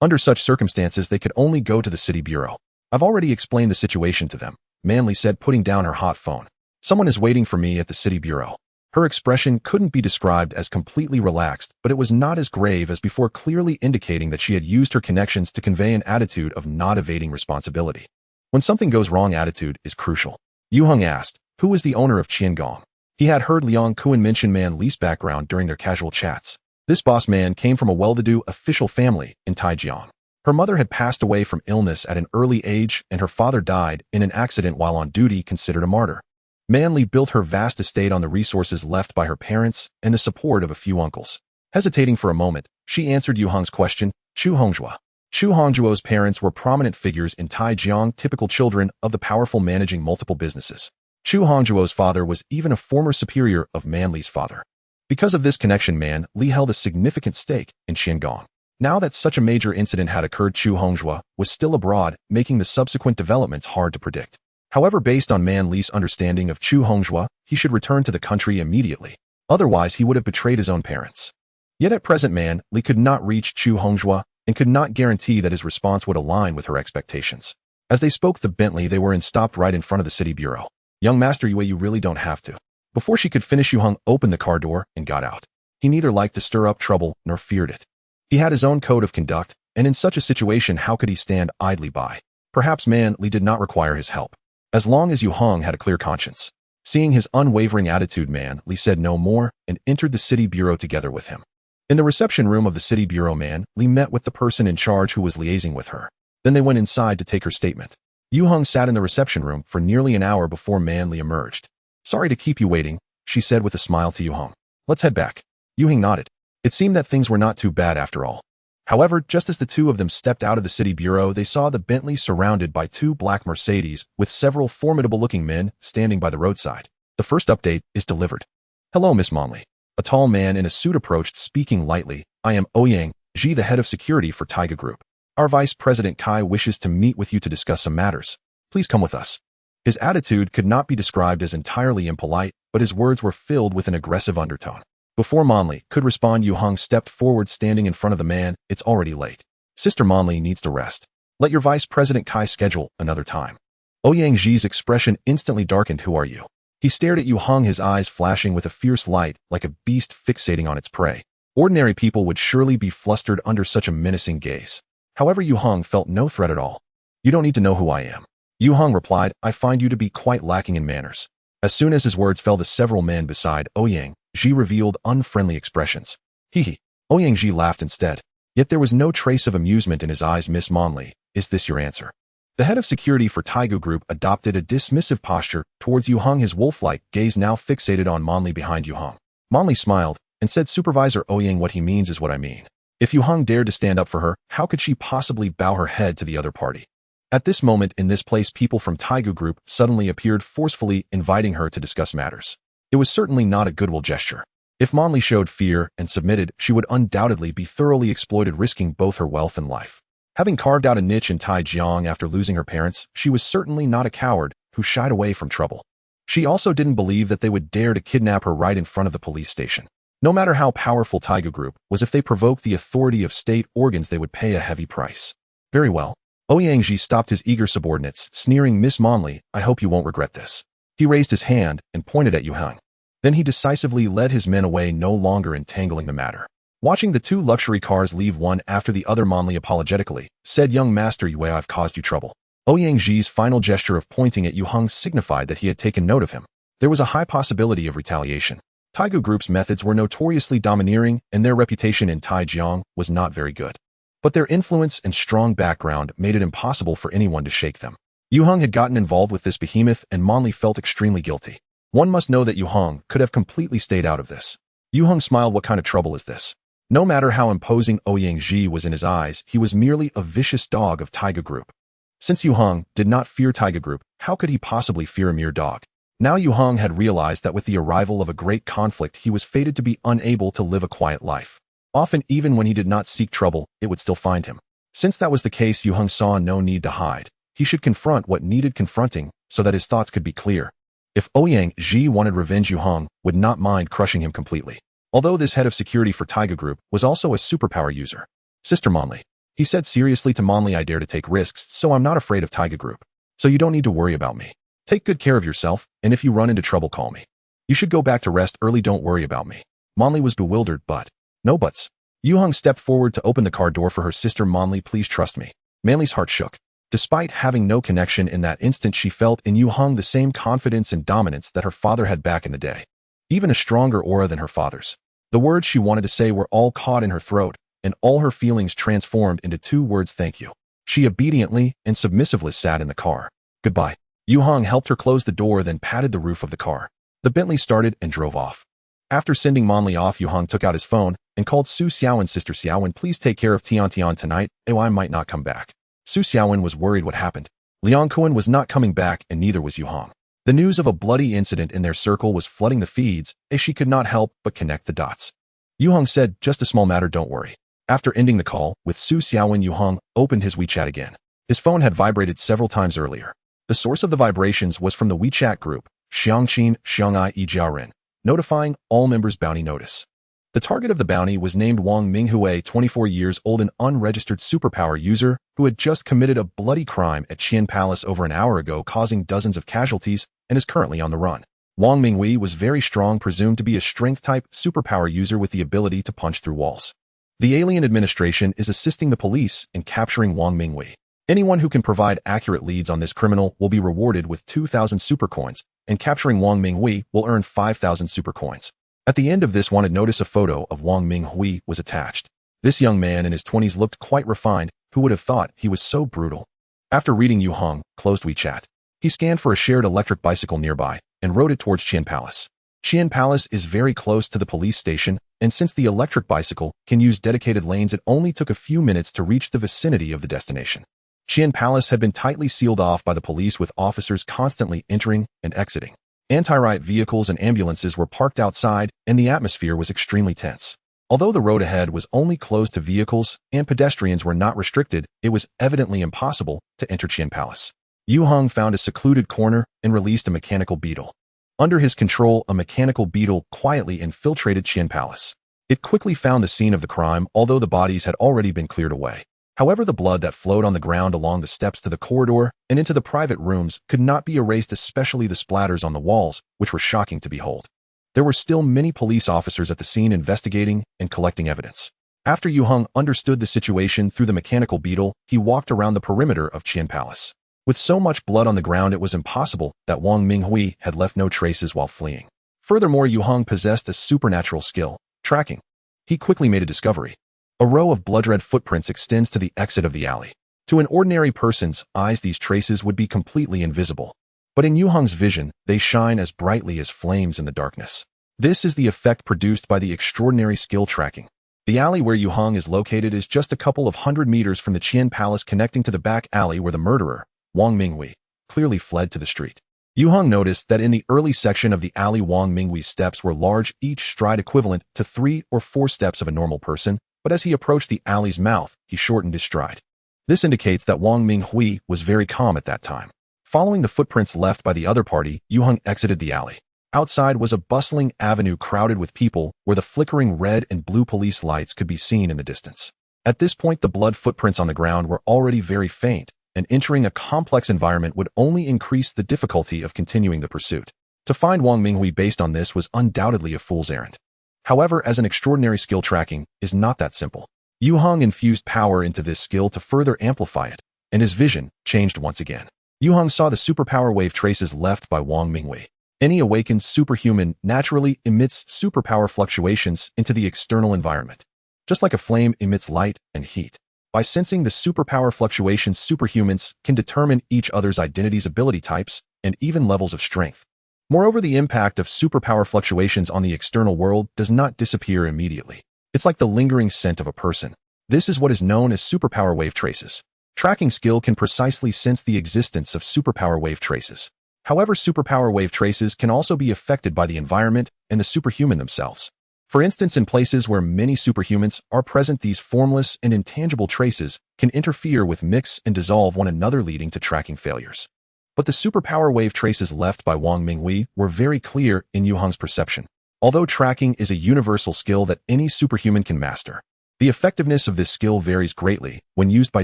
Under such circumstances, they could only go to the city bureau. "I've already explained the situation to them," Manly said, putting down her hot phone. "Someone is waiting for me at the city bureau." Her expression couldn't be described as completely relaxed, but it was not as grave as before, clearly indicating that she had used her connections to convey an attitude of not evading responsibility. When something goes wrong, attitude is crucial. Yue Heng asked, who was the owner of Qiangong? He had heard Liang Kuan mention Manly's background during their casual chats. This boss man came from a well-to-do official family in Taijiang. Her mother had passed away from illness at an early age, and her father died in an accident while on duty, considered a martyr. Manly built her vast estate on the resources left by her parents and the support of a few uncles. Hesitating for a moment, she answered Yue Heng's question, Chu Hongzhuo. Chu Hongzhuo's parents were prominent figures in Taijiang, typical children of the powerful managing multiple businesses. Chu Hongzhuo's father was even a former superior of Manly's father. Because of this connection, Manly held a significant stake in Qiangong. Now that such a major incident had occurred, Chu Hongzhuo was still abroad, making the subsequent developments hard to predict. However, based on Manly's understanding of Chu Hongzhuo, he should return to the country immediately. Otherwise, he would have betrayed his own parents. Yet at present, Manly could not reach Chu Hongzhuo and could not guarantee that his response would align with her expectations. As they spoke the Bentley they were in stopped right in front of the city bureau. "Young Master Yue, you really don't have to." Before she could finish, Yue Heng opened the car door and got out. He neither liked to stir up trouble nor feared it. He had his own code of conduct, and in such a situation, how could he stand idly by? Perhaps Manly did not require his help. As long as Yue Heng had a clear conscience. Seeing his unwavering attitude, Manly said no more and entered the city bureau together with him. In the reception room of the city bureau, Manly met with the person in charge who was liaising with her. Then they went inside to take her statement. Yue Heng sat in the reception room for nearly an hour before Manly emerged. "Sorry to keep you waiting," she said with a smile to Yue Heng. "Let's head back." Yue Heng nodded. It seemed that things were not too bad after all. However, just as the two of them stepped out of the city bureau, they saw the Bentley surrounded by two black Mercedes with several formidable-looking men standing by the roadside. "The first update is delivered." "Hello, Miss Manly." A tall man in a suit approached, speaking lightly. "I am Ouyang Ji, the head of security for Taiga Group. Our Vice President Kai wishes to meet with you to discuss some matters. Please come with us." His attitude could not be described as entirely impolite, but his words were filled with an aggressive undertone. Before Manly could respond, Yue Heng stepped forward, standing in front of the man. "It's already late. Sister Manly needs to rest. Let your Vice President Kai schedule another time." Ouyang Ji's expression instantly darkened. "Who are you?" He stared at Yue Heng, his eyes flashing with a fierce light, like a beast fixating on its prey. Ordinary people would surely be flustered under such a menacing gaze. However, Yue Heng felt no threat at all. "You don't need to know who I am." Yue Heng replied, "I find you to be quite lacking in manners." As soon as his words fell, the several men beside Ouyang Ji revealed unfriendly expressions. Hee. Ouyang Ji laughed instead. Yet there was no trace of amusement in his eyes. "Miss Manly, is this your answer?" The head of security for Taigu Group adopted a dismissive posture towards Yue Heng, his wolf-like gaze now fixated on Manli behind Yue Heng. Manli smiled and said, Supervisor Ouyang, what he means is what I mean. If Yue Heng dared to stand up for her, how could she possibly bow her head to the other party? At this moment in this place, people from Taigu Group suddenly appeared, forcefully inviting her to discuss matters. It was certainly not a goodwill gesture. If Manli showed fear and submitted, she would undoubtedly be thoroughly exploited, risking both her wealth and life. Having carved out a niche in Taijiang after losing her parents, she was certainly not a coward who shied away from trouble. She also didn't believe that they would dare to kidnap her right in front of the police station. No matter how powerful Taigu Group was, if they provoked the authority of state organs, they would pay a heavy price. Very well. Ouyang Ji stopped his eager subordinates, sneering, Miss Manli, I hope you won't regret this. He raised his hand and pointed at Yue Heng. Then he decisively led his men away, no longer entangling the matter. Watching the two luxury cars leave one after the other, Manli apologetically said, Young Master Yue, I've caused you trouble. Ouyang Ji's final gesture of pointing at Yue Heng signified that he had taken note of him. There was a high possibility of retaliation. Taigu Group's methods were notoriously domineering, and their reputation in Taijiang was not very good. But their influence and strong background made it impossible for anyone to shake them. Yue Heng had gotten involved with this behemoth, and Manli felt extremely guilty. One must know that Yue Heng could have completely stayed out of this. Yue Heng smiled. What kind of trouble is this? No matter how imposing Ouyang Ji was in his eyes, he was merely a vicious dog of Taigu Group. Since Yue Heng did not fear Taigu Group, how could he possibly fear a mere dog? Now Yue Heng had realized that with the arrival of a great conflict, he was fated to be unable to live a quiet life. Often, even when he did not seek trouble, it would still find him. Since that was the case, Yue Heng saw no need to hide. He should confront what needed confronting so that his thoughts could be clear. If Ouyang Ji wanted revenge, Yue Heng would not mind crushing him completely. Although this head of security for Taigu Group was also a superpower user. Sister Manli, he said seriously to Manli, I dare to take risks, so I'm not afraid of Taigu Group. So you don't need to worry about me. Take good care of yourself, and if you run into trouble, call me. You should go back to rest early, don't worry about me. Manli was bewildered, but no buts. Yue Heng stepped forward to open the car door for her sister. Manli, please trust me. Manli's heart shook. Despite having no connection in that instant, she felt in Yue Heng the same confidence and dominance that her father had back in the day. Even a stronger aura than her father's. The words she wanted to say were all caught in her throat, and all her feelings transformed into two words, thank you. She obediently and submissively sat in the car. Goodbye. Yue Heng helped her close the door, then patted the roof of the car. The Bentley started and drove off. After sending Manli off, Yue Heng took out his phone and called Su Xiaowen. Sister Xiaowen, please take care of Tian tonight. I might not come back. Su Xiaowen was worried what happened. Liang Kuan was not coming back, and neither was Yue Heng. The news of a bloody incident in their circle was flooding the feeds, and she could not help but connect the dots. Yue Heng said, just a small matter, don't worry. After ending the call with Su Xiaowen, Yue Heng opened his WeChat again. His phone had vibrated several times earlier. The source of the vibrations was from the WeChat group, Xiangqin Xiang'ai Jiaoren, notifying all members bounty notice. The target of the bounty was named Wang Minghui, 24 years old, an unregistered superpower user who had just committed a bloody crime at Qian Palace over an hour ago, causing dozens of casualties, and is currently on the run. Wang Minghui was very strong, presumed to be a strength-type superpower user with the ability to punch through walls. The alien administration is assisting the police in capturing Wang Minghui. Anyone who can provide accurate leads on this criminal will be rewarded with 2,000 supercoins, and capturing Wang Minghui will earn 5,000 supercoins. At the end of this wanted notice, a photo of Wang Minghui was attached. This young man in his 20s looked quite refined. Who would have thought he was so brutal? After reading, Yue Heng closed WeChat. He scanned for a shared electric bicycle nearby and rode it towards Qian Palace. Qian Palace is very close to the police station, and since the electric bicycle can use dedicated lanes, it only took a few minutes to reach the vicinity of the destination. Qian Palace had been tightly sealed off by the police, with officers constantly entering and exiting. Anti-riot vehicles and ambulances were parked outside, and the atmosphere was extremely tense. Although the road ahead was only closed to vehicles and pedestrians were not restricted, it was evidently impossible to enter Qian Palace. Yue Heng found a secluded corner and released a mechanical beetle. Under his control, a mechanical beetle quietly infiltrated Qian Palace. It quickly found the scene of the crime, although the bodies had already been cleared away. However, the blood that flowed on the ground along the steps to the corridor and into the private rooms could not be erased, especially the splatters on the walls, which were shocking to behold. There were still many police officers at the scene investigating and collecting evidence. After Yue Heng understood the situation through the mechanical beetle, he walked around the perimeter of Qian Palace. With so much blood on the ground, it was impossible that Wang Minghui had left no traces while fleeing. Furthermore, Yue Heng possessed a supernatural skill, tracking. He quickly made a discovery. A row of blood-red footprints extends to the exit of the alley. To an ordinary person's eyes, these traces would be completely invisible. But in Yue Heng's vision, they shine as brightly as flames in the darkness. This is the effect produced by the extraordinary skill tracking. The alley where Yue Heng is located is just a couple of 100 meters from the Qian Palace, connecting to the back alley where the murderer, Wang Minghui, clearly fled to the street. Yue Heng noticed that in the early section of the alley, Wang Minghui's steps were large, each stride equivalent to 3 or 4 steps of a normal person, but as he approached the alley's mouth, he shortened his stride. This indicates that Wang Minghui was very calm at that time. Following the footprints left by the other party, Yue Heng exited the alley. Outside was a bustling avenue crowded with people, where the flickering red and blue police lights could be seen in the distance. At this point, the blood footprints on the ground were already very faint, and entering a complex environment would only increase the difficulty of continuing the pursuit. To find Wang Minghui based on this was undoubtedly a fool's errand. However, as an extraordinary skill tracking is not that simple. Yue Heng infused power into this skill to further amplify it, and his vision changed once again. Yue Heng saw the superpower wave traces left by Wang Minghui. Any awakened superhuman naturally emits superpower fluctuations into the external environment, just like a flame emits light and heat. By sensing the superpower fluctuations, superhumans can determine each other's identities, ability types, and even levels of strength. Moreover, the impact of superpower fluctuations on the external world does not disappear immediately. It's like the lingering scent of a person. This is what is known as superpower wave traces. Tracking skill can precisely sense the existence of superpower wave traces. However, superpower wave traces can also be affected by the environment and the superhuman themselves. For instance, in places where many superhumans are present, these formless and intangible traces can interfere with, mix, and dissolve one another, leading to tracking failures. But the superpower wave traces left by Wang Minghui were very clear in Yue Heng's perception. Although tracking is a universal skill that any superhuman can master, the effectiveness of this skill varies greatly when used by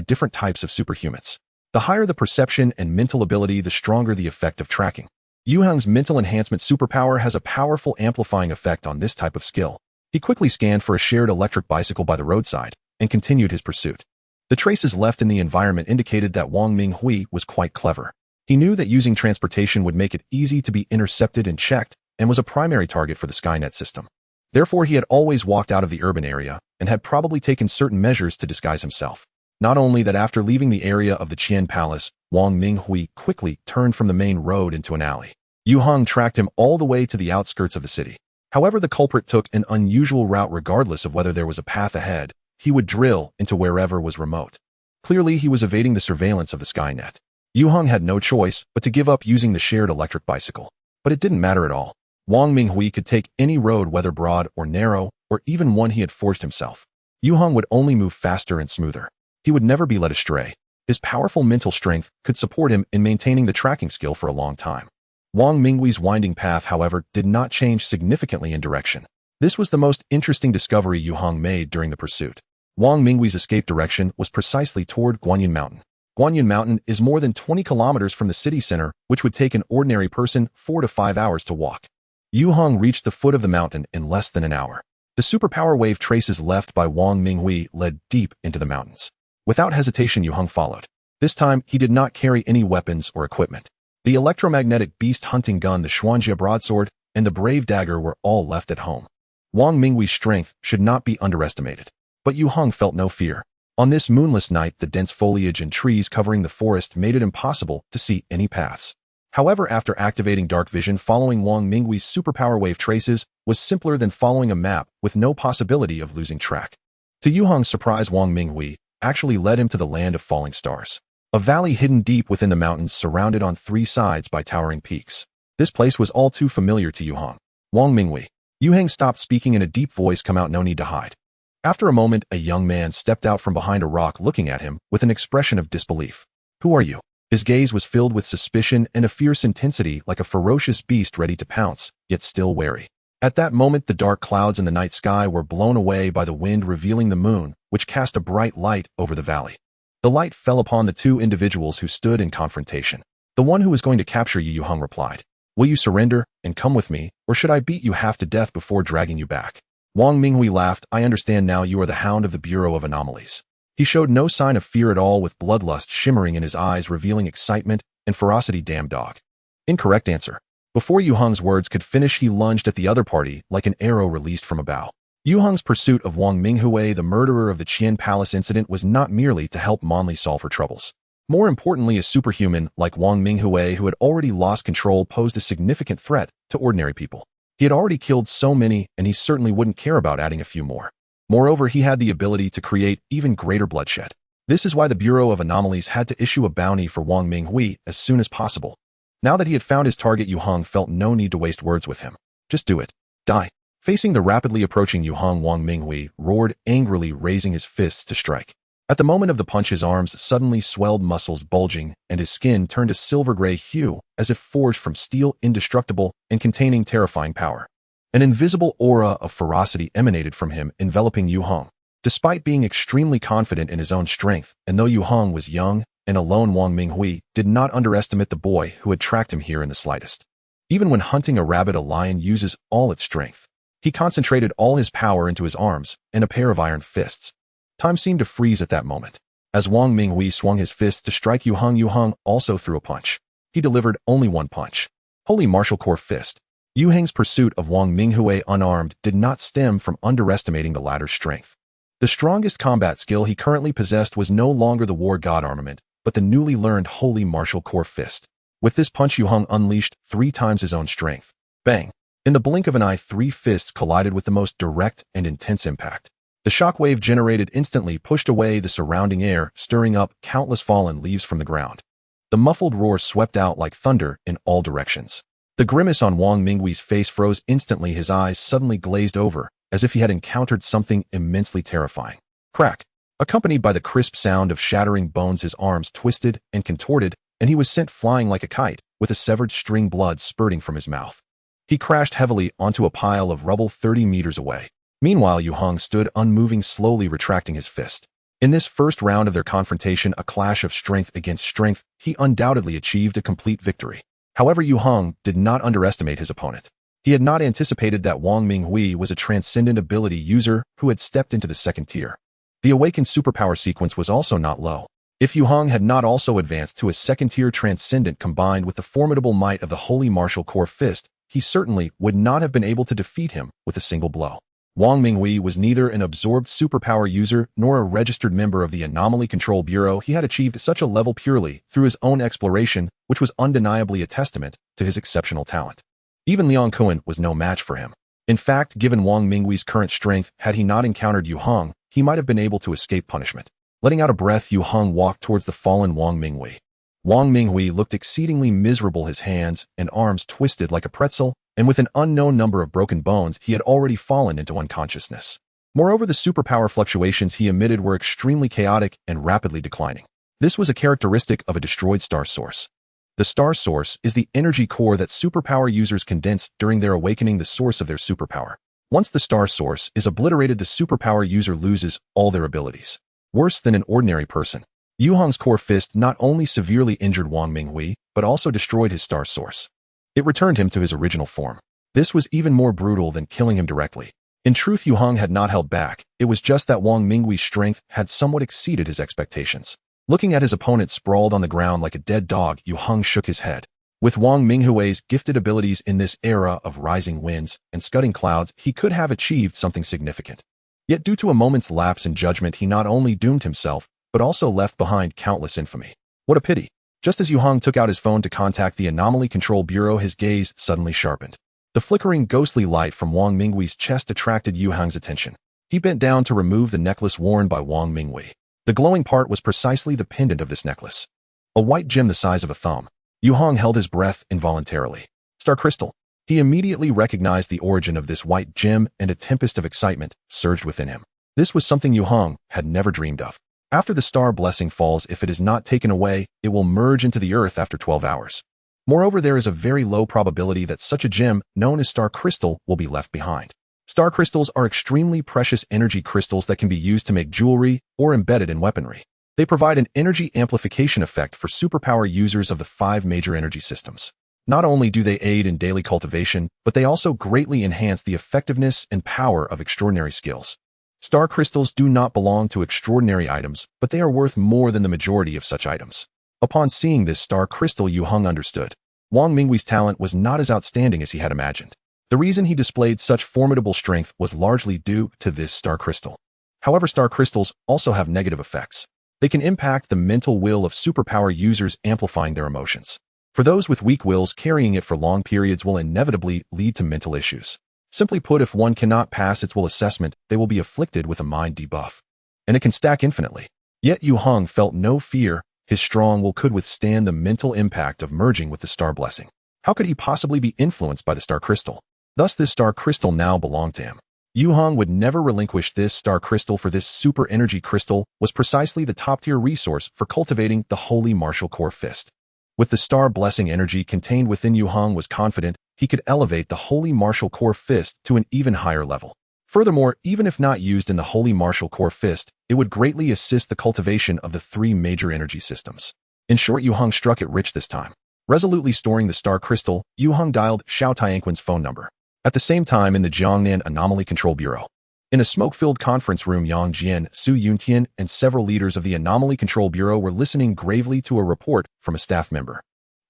different types of superhumans. The higher the perception and mental ability, the stronger the effect of tracking. Yue Heng's mental enhancement superpower has a powerful amplifying effect on this type of skill. He quickly scanned for a shared electric bicycle by the roadside and continued his pursuit. The traces left in the environment indicated that Wang Minghui was quite clever. He knew that using transportation would make it easy to be intercepted and checked, and was a primary target for the Skynet system. Therefore, he had always walked out of the urban area and had probably taken certain measures to disguise himself. Not only that, after leaving the area of the Qian Palace, Wang Minghui quickly turned from the main road into an alley. Yue Heng tracked him all the way to the outskirts of the city. However, the culprit took an unusual route. Regardless of whether there was a path ahead, he would drill into wherever was remote. Clearly, he was evading the surveillance of the Skynet. Yue Heng had no choice but to give up using the shared electric bicycle. But it didn't matter at all. Wang Minghui could take any road, whether broad or narrow, or even one he had forged himself. Yue Heng would only move faster and smoother. He would never be led astray. His powerful mental strength could support him in maintaining the tracking skill for a long time. Wang Minghui's winding path, however, did not change significantly in direction. This was the most interesting discovery Yue Heng made during the pursuit. Wang Minghui's escape direction was precisely toward Guanyin Mountain. Guanyin Mountain is more than 20 kilometers from the city center, which would take an ordinary person 4 to 5 hours to walk. Yue Heng reached the foot of the mountain in less than an hour. The superpower wave traces left by Wang Minghui led deep into the mountains. Without hesitation, Yue Heng followed. This time, he did not carry any weapons or equipment. The electromagnetic beast hunting gun, the Xuanjia broadsword, and the brave dagger were all left at home. Wang Minghui's strength should not be underestimated. But Yue Heng felt no fear. On this moonless night, the dense foliage and trees covering the forest made it impossible to see any paths. However, after activating dark vision, following Wang Minghui's superpower wave traces was simpler than following a map with no possibility of losing track. To Yue Heng's surprise, Wang Minghui actually led him to the land of falling stars. A valley hidden deep within the mountains, surrounded on 3 sides by towering peaks. This place was all too familiar to Yue Heng. Wang Minghui. Yue Heng stopped speaking in a deep voice. Come out, no need to hide. After a moment, a young man stepped out from behind a rock, looking at him with an expression of disbelief. Who are you? His gaze was filled with suspicion and a fierce intensity, like a ferocious beast ready to pounce, yet still wary. At that moment, the dark clouds in the night sky were blown away by the wind, revealing the moon, which cast a bright light over the valley. The light fell upon the 2 individuals who stood in confrontation. The one who was going to capture you, Yue Heng replied. Will you surrender and come with me, or should I beat you half to death before dragging you back? Wang Minghui laughed. I understand now, you are the hound of the Bureau of Anomalies. He showed no sign of fear at all, with bloodlust shimmering in his eyes, revealing excitement and ferocity. Damn dog. Incorrect answer. Before Yue Heng's words could finish, he lunged at the other party like an arrow released from a bow. Yue Heng's pursuit of Wang Minghui, the murderer of the Qian Palace incident, was not merely to help Monli solve her troubles. More importantly, a superhuman like Wang Minghui, who had already lost control, posed a significant threat to ordinary people. He had already killed so many, and he certainly wouldn't care about adding a few more. Moreover, he had the ability to create even greater bloodshed. This is why the Bureau of Anomalies had to issue a bounty for Wang Minghui as soon as possible. Now that he had found his target, Yue Heng felt no need to waste words with him. Just do it. Die. Facing the rapidly approaching Yue Heng, Wang Minghui roared angrily, raising his fists to strike. At the moment of the punch, his arms suddenly swelled, muscles bulging, and his skin turned a silver-gray hue, as if forged from steel, indestructible and containing terrifying power. An invisible aura of ferocity emanated from him, enveloping Yue Heng. Despite being extremely confident in his own strength, and though Yue Heng was young and alone, Wang Minghui did not underestimate the boy who had tracked him here in the slightest. Even when hunting a rabbit, a lion uses all its strength. He concentrated all his power into his arms and a pair of iron fists. Time seemed to freeze at that moment. As Wang Minghui swung his fists to strike Yue Heng also threw a punch. He delivered only one punch. Holy Martial Core Fist. Yue Heng's pursuit of Wang Minghui unarmed did not stem from underestimating the latter's strength. The strongest combat skill he currently possessed was no longer the war god armament, but the newly learned Holy Martial Core Fist. With this punch, Yue Heng unleashed 3 times his own strength. Bang! In the blink of an eye, 3 fists collided with the most direct and intense impact. The shockwave generated instantly pushed away the surrounding air, stirring up countless fallen leaves from the ground. The muffled roar swept out like thunder in all directions. The grimace on Wang Minghui's face froze instantly, his eyes suddenly glazed over, as if he had encountered something immensely terrifying. Crack! Accompanied by the crisp sound of shattering bones, his arms twisted and contorted, and he was sent flying like a kite, with a severed string blood spurting from his mouth. He crashed heavily onto a pile of rubble 30 meters away. Meanwhile, Yue Heng stood unmoving, slowly retracting his fist. In this first round of their confrontation, a clash of strength against strength, he undoubtedly achieved a complete victory. However, Yue Heng did not underestimate his opponent. He had not anticipated that Wang Minghui was a transcendent ability user who had stepped into the second tier. The awakened superpower sequence was also not low. If Yue Heng had not also advanced to a second-tier transcendent combined with the formidable might of the Holy Martial Core Fist, he certainly would not have been able to defeat him with a single blow. Wang Minghui was neither an absorbed superpower user nor a registered member of the Anomaly Control Bureau. He had achieved such a level purely through his own exploration, which was undeniably a testament to his exceptional talent. Even Liang Kuan was no match for him. In fact, given Wang Minghui's current strength, had he not encountered Yue Heng, he might have been able to escape punishment. Letting out a breath, Yue Heng walked towards the fallen Wang Minghui. Wang Minghui looked exceedingly miserable, his hands and arms twisted like a pretzel, and with an unknown number of broken bones, he had already fallen into unconsciousness. Moreover, the superpower fluctuations he emitted were extremely chaotic and rapidly declining. This was a characteristic of a destroyed star source. The star source is the energy core that superpower users condense during their awakening, the source of their superpower. Once the star source is obliterated, the superpower user loses all their abilities. Worse than an ordinary person, Yue Heng's core fist not only severely injured Wang Minghui, but also destroyed his star source. It returned him to his original form. This was even more brutal than killing him directly. In truth, Yue Heng had not held back. It was just that Wang Minghui's strength had somewhat exceeded his expectations. Looking at his opponent sprawled on the ground like a dead dog, Yue Heng shook his head. With Wang Minghui's gifted abilities in this era of rising winds and scudding clouds, he could have achieved something significant. Yet due to a moment's lapse in judgment, he not only doomed himself, but also left behind countless infamy. What a pity. Just as Yue Heng took out his phone to contact the Anomaly Control Bureau, his gaze suddenly sharpened. The flickering ghostly light from Wang Minghui's chest attracted Yue Heng's attention. He bent down to remove the necklace worn by Wang Minghui. The glowing part was precisely the pendant of this necklace. A white gem the size of a thumb. Yue Heng held his breath involuntarily. Star crystal. He immediately recognized the origin of this white gem, and a tempest of excitement surged within him. This was something Yue Heng had never dreamed of. After the star blessing falls, if it is not taken away, it will merge into the earth after 12 hours. Moreover, there is a very low probability that such a gem, known as star crystal, will be left behind. Star crystals are extremely precious energy crystals that can be used to make jewelry or embedded in weaponry. They provide an energy amplification effect for superpower users of the 5 major energy systems. Not only do they aid in daily cultivation, but they also greatly enhance the effectiveness and power of extraordinary skills. Star crystals do not belong to extraordinary items, but they are worth more than the majority of such items. Upon seeing this star crystal, Yue Heng understood. Wang Minghui's talent was not as outstanding as he had imagined. The reason he displayed such formidable strength was largely due to this star crystal. However, star crystals also have negative effects. They can impact the mental will of superpower users, amplifying their emotions. For those with weak wills, carrying it for long periods will inevitably lead to mental issues. Simply put, if one cannot pass its will assessment, they will be afflicted with a mind debuff. And it can stack infinitely. Yet Yue Heng felt no fear. His strong will could withstand the mental impact of merging with the star blessing. How could he possibly be influenced by the star crystal? Thus this star crystal now belonged to him. Yue Heng would never relinquish this star crystal, for this super energy crystal was precisely the top-tier resource for cultivating the holy martial core fist. With the star blessing energy contained within, Yue Heng was confident he could elevate the holy martial core fist to an even higher level. Furthermore, even if not used in the holy martial core fist, it would greatly assist the cultivation of the three major energy systems. In short, Yue Heng struck it rich this time. Resolutely storing the star crystal, Yue Heng dialed Xiao Tianquan's phone number. At the same time, in the Jiangnan Anomaly Control Bureau, in a smoke-filled conference room, Yang Jian, Su Yuntian, and several leaders of the Anomaly Control Bureau were listening gravely to a report from a staff member.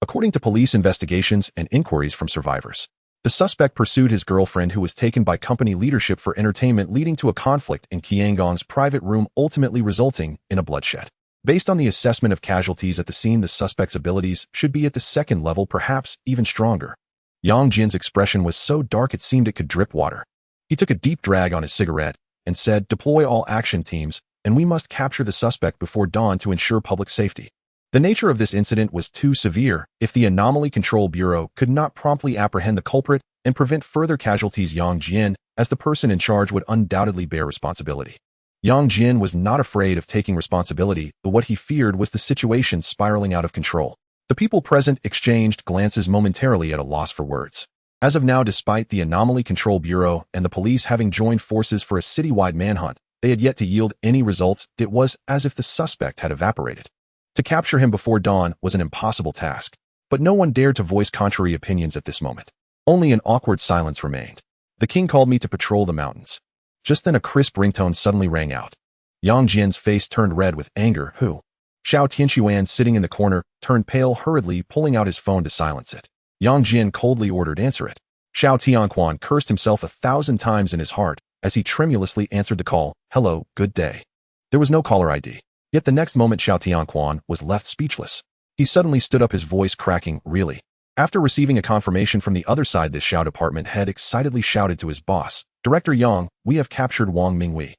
According to police investigations and inquiries from survivors, the suspect pursued his girlfriend, who was taken by company leadership for entertainment, leading to a conflict in Qiangong's private room, ultimately resulting in a bloodshed. Based on the assessment of casualties at the scene, the suspect's abilities should be at the second level, perhaps even stronger. Yang Jian's expression was so dark it seemed it could drip water. He took a deep drag on his cigarette and said, "Deploy all action teams, and we must capture the suspect before dawn to ensure public safety." The nature of this incident was too severe. If the Anomaly Control Bureau could not promptly apprehend the culprit and prevent further casualties, Yang Jian, as the person in charge, would undoubtedly bear responsibility. Yang Jian was not afraid of taking responsibility, but what he feared was the situation spiraling out of control. The people present exchanged glances, momentarily at a loss for words. As of now, despite the Anomaly Control Bureau and the police having joined forces for a citywide manhunt, they had yet to yield any results. It was as if the suspect had evaporated. To capture him before dawn was an impossible task, but no one dared to voice contrary opinions at this moment. Only an awkward silence remained. "The king called me to patrol the mountains." Just then a crisp ringtone suddenly rang out. Yang Jian's face turned red with anger. "Who?" Xiao Tianxuan, sitting in the corner, turned pale, hurriedly pulling out his phone to silence it. Yang Jian coldly ordered, "Answer it." Xiao Tianquan cursed himself 1,000 times in his heart as he tremulously answered the call. "Hello, good day." There was no caller ID. Yet the next moment Xiao Tianquan was left speechless. He suddenly stood up, his voice cracking. "Really?" After receiving a confirmation from the other side, this Xiao department head excitedly shouted to his boss, "Director Yang, we have captured Wang Mingwei."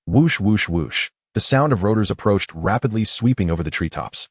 Whoosh, whoosh, whoosh. The sound of rotors approached, rapidly sweeping over the treetops.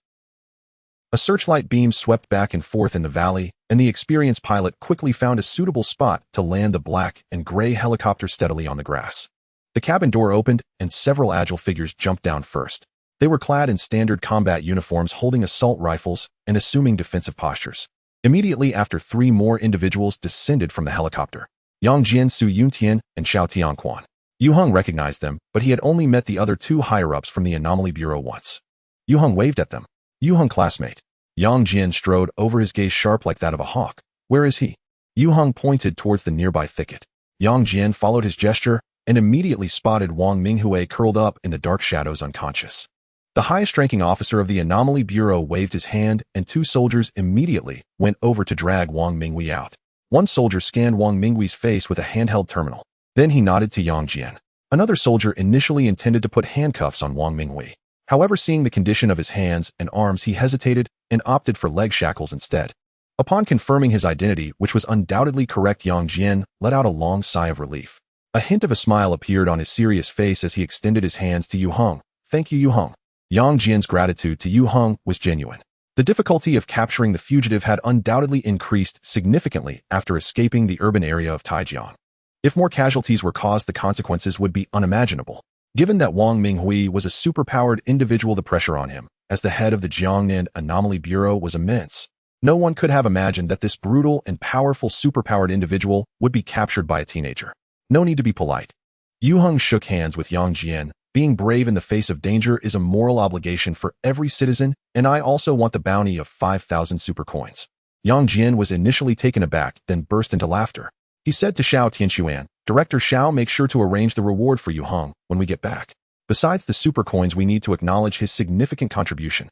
A searchlight beam swept back and forth in the valley, and the experienced pilot quickly found a suitable spot to land the black and gray helicopter steadily on the grass. The cabin door opened, and several agile figures jumped down first. They were clad in standard combat uniforms, holding assault rifles and assuming defensive postures. Immediately after, 3 more individuals descended from the helicopter. Yang Jian, Su Yuntian, and Xiao Tianquan. Yue Heng recognized them, but he had only met the other 2 higher-ups from the Anomaly Bureau once. Yue Heng waved at them. "Yue Heng, classmate." Yang Jian strode over, his gaze sharp like that of a hawk. "Where is he?" Yue Heng pointed towards the nearby thicket. Yang Jian followed his gesture and immediately spotted Wang Mingwei curled up in the dark shadows, unconscious. The highest-ranking officer of the Anomaly Bureau waved his hand, and 2 soldiers immediately went over to drag Wang Mingwei out. One soldier scanned Wang Mingwei's face with a handheld terminal. Then he nodded to Yang Jian. Another soldier initially intended to put handcuffs on Wang Mingwei. However, seeing the condition of his hands and arms, he hesitated and opted for leg shackles instead. Upon confirming his identity, which was undoubtedly correct, Yang Jian let out a long sigh of relief. A hint of a smile appeared on his serious face as he extended his hands to Yue Heng. "Thank you, Yue Heng." Yang Jian's gratitude to Yue Heng was genuine. The difficulty of capturing the fugitive had undoubtedly increased significantly after escaping the urban area of Taijiang. If more casualties were caused, the consequences would be unimaginable. Given that Wang Mingwei was a superpowered individual, the pressure on him, as the head of the Jiangnan Anomaly Bureau, was immense. No one could have imagined that this brutal and powerful superpowered individual would be captured by a teenager. No need to be polite. Yue Heng shook hands with Yang Jian. "Being brave in the face of danger is a moral obligation for every citizen, and I also want the bounty of 5,000 super coins." Yang Jian was initially taken aback, then burst into laughter. He said to Xiao Tianxuan, "Director Xiao, make sure to arrange the reward for Yue Heng when we get back. Besides the super coins, we need to acknowledge his significant contribution."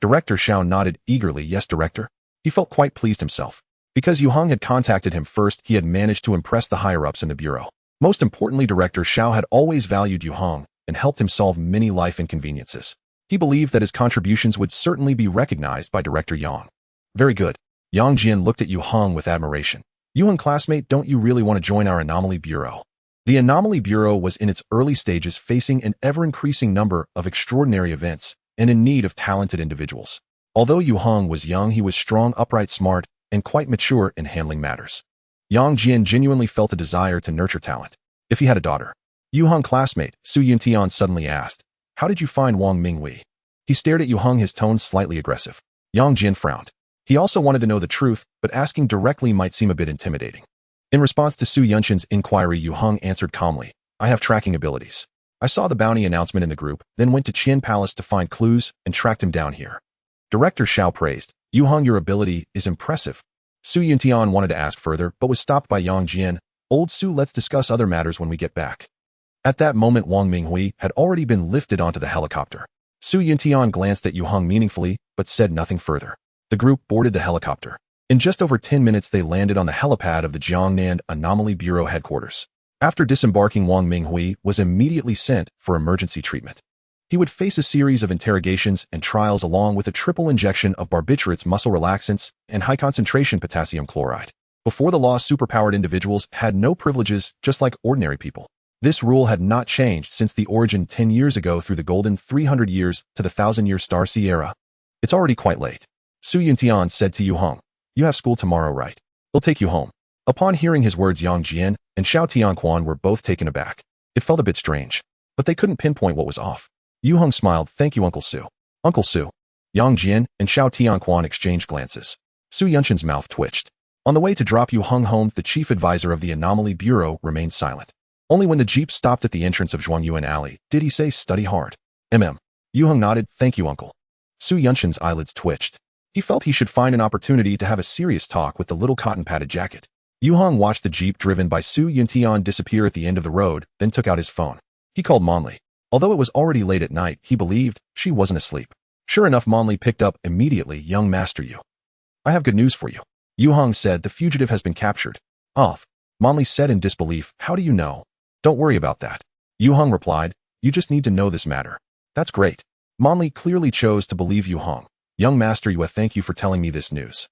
Director Xiao nodded eagerly. "Yes, Director." He felt quite pleased himself. Because Yue Heng had contacted him first, he had managed to impress the higher-ups in the bureau. Most importantly, Director Xiao had always valued Yue Heng and helped him solve many life inconveniences. He believed that his contributions would certainly be recognized by Director Yang. Very good. Yang Jian looked at Yue Heng with admiration. Yue Heng, classmate, don't you really want to join our Anomaly Bureau? The Anomaly Bureau was in its early stages, facing an ever-increasing number of extraordinary events and in need of talented individuals. Although Yue Heng was young, he was strong, upright, smart, and quite mature in handling matters. Yang Jian genuinely felt a desire to nurture talent. If he had a daughter. Yue Heng, classmate, Su Yuntian suddenly asked, how did you find Wang Minghui? He stared at Yue Heng, his tone slightly aggressive. Yang Jian frowned. He also wanted to know the truth, but asking directly might seem a bit intimidating. In response to Su Yunshan's inquiry, Yue Heng answered calmly, I have tracking abilities. I saw the bounty announcement in the group, then went to Qian Palace to find clues and tracked him down here. Director Xiao praised, Yue Heng, your ability is impressive. Su Yuntian wanted to ask further, but was stopped by Yang Jian. Old Su, let's discuss other matters when we get back. At that moment, Wang Minghui had already been lifted onto the helicopter. Su Yuntian glanced at Yue Heng meaningfully, but said nothing further. The group boarded the helicopter. In just over 10 minutes, they landed on the helipad of the Jiangnan Anomaly Bureau headquarters. After disembarking, Wang Minghui was immediately sent for emergency treatment. He would face a series of interrogations and trials along with a triple injection of barbiturates, muscle relaxants, and high-concentration potassium chloride. Before the law, superpowered individuals had no privileges, just like ordinary people. This rule had not changed since the origin 10 years ago through the golden 300 years to the 1,000-year Star Sea era. It's already quite late. Su Yuntian said to Yue Heng, you have school tomorrow, right? He'll take you home. Upon hearing his words, Yang Jian and Xiao Tianquan were both taken aback. It felt a bit strange, but they couldn't pinpoint what was off. Yue Heng smiled, thank you, Uncle Su. Uncle Su. Yang Jian and Xiao Tianquan exchanged glances. Su Yunshan's mouth twitched. On the way to drop Yue Heng home, the chief advisor of the Anomaly Bureau remained silent. Only when the jeep stopped at the entrance of Zhuangyuan Alley did he say, study hard. Yue Heng nodded, thank you, Uncle. Su Yunshan's eyelids twitched. He felt he should find an opportunity to have a serious talk with the little cotton-padded jacket. Yue Heng watched the jeep driven by Su Yuntian disappear at the end of the road, then took out his phone. He called Monli. Although it was already late at night, he believed she wasn't asleep. Sure enough, Monli picked up immediately. Young Master Yu. I have good news for you. Yue Heng said, the fugitive has been captured. Off. Monli said in disbelief, how do you know? Don't worry about that. Yue Heng replied, you just need to know this matter. That's great. Monli clearly chose to believe Yue Heng. Young Master Yue, thank you for telling me this news.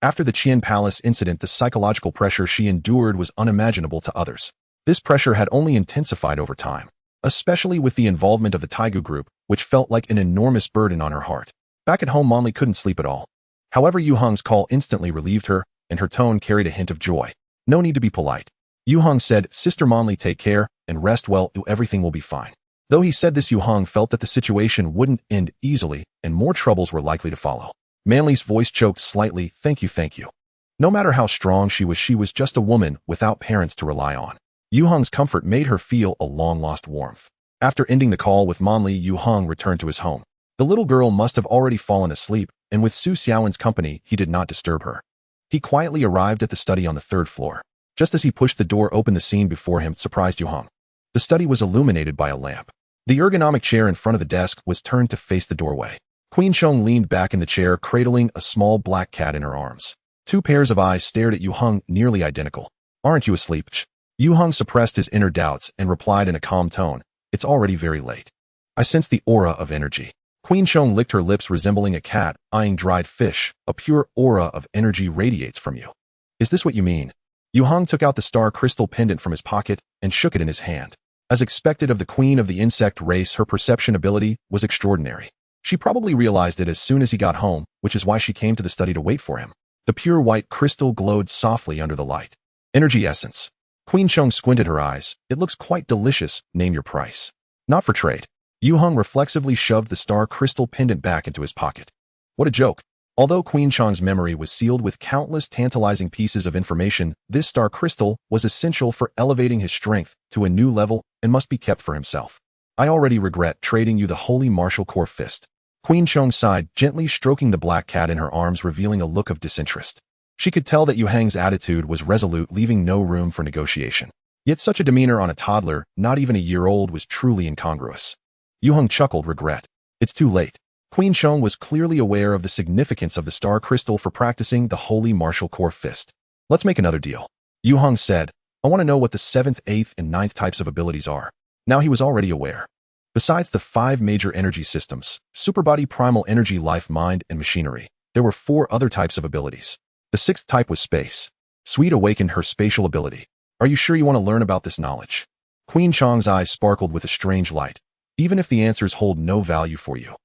After the Qian Palace incident, the psychological pressure she endured was unimaginable to others. This pressure had only intensified over time, especially with the involvement of the Taigu group, which felt like an enormous burden on her heart. Back at home, Monli couldn't sleep at all. However, Yue Heng's call instantly relieved her, and her tone carried a hint of joy. No need to be polite. Yue Heng said, Sister Monli, take care and rest well, everything will be fine. Though he said this, Yue Heng felt that the situation wouldn't end easily and more troubles were likely to follow. Manli's voice choked slightly, thank you. No matter how strong she was just a woman without parents to rely on. Yue Heng's comfort made her feel a long-lost warmth. After ending the call with Monli, Yue Heng returned to his home. The little girl must have already fallen asleep, and with Su Xiaowen's company, he did not disturb her. He quietly arrived at the study on the 3rd floor. Just as he pushed the door open, the scene before him surprised Yue Heng. The study was illuminated by a lamp. The ergonomic chair in front of the desk was turned to face the doorway. Queen Chong leaned back in the chair, cradling a small black cat in her arms. 2 pairs of eyes stared at Yue Heng, nearly identical. Aren't you asleep? Yue Heng suppressed his inner doubts and replied in a calm tone, it's already very late. I sense the aura of energy. Queen Chong licked her lips, resembling a cat eyeing dried fish. A pure aura of energy radiates from you. Is this what you mean? Yue Heng took out the star crystal pendant from his pocket and shook it in his hand. As expected of the queen of the insect race, her perception ability was extraordinary. She probably realized it as soon as he got home, which is why she came to the study to wait for him. The pure white crystal glowed softly under the light. Energy essence. Queen Chong squinted her eyes. It looks quite delicious. Name your price. Not for trade. Yue Heng reflexively shoved the star crystal pendant back into his pocket. What a joke. Although Queen Chong's memory was sealed with countless tantalizing pieces of information, this star crystal was essential for elevating his strength to a new level and must be kept for himself. I already regret trading you the holy martial core fist. Queen Chong sighed, gently stroking the black cat in her arms, revealing a look of disinterest. She could tell that Yue Heng's attitude was resolute, leaving no room for negotiation. Yet such a demeanor on a toddler, not even a year old, was truly incongruous. Yue Heng chuckled, regret. It's too late. Queen Sheng was clearly aware of the significance of the star crystal for practicing the holy martial core fist. Let's make another deal. Yue Heng said, I want to know what the 7th, 8th, and 9th types of abilities are. Now he was already aware. Besides the 5 major energy systems, superbody, primal energy, life, mind, and machinery, there were 4 other types of abilities. The 6th type was space. Sweet awakened her spatial ability. Are you sure you want to learn about this knowledge? Queen Sheng's eyes sparkled with a strange light, even if the answers hold no value for you.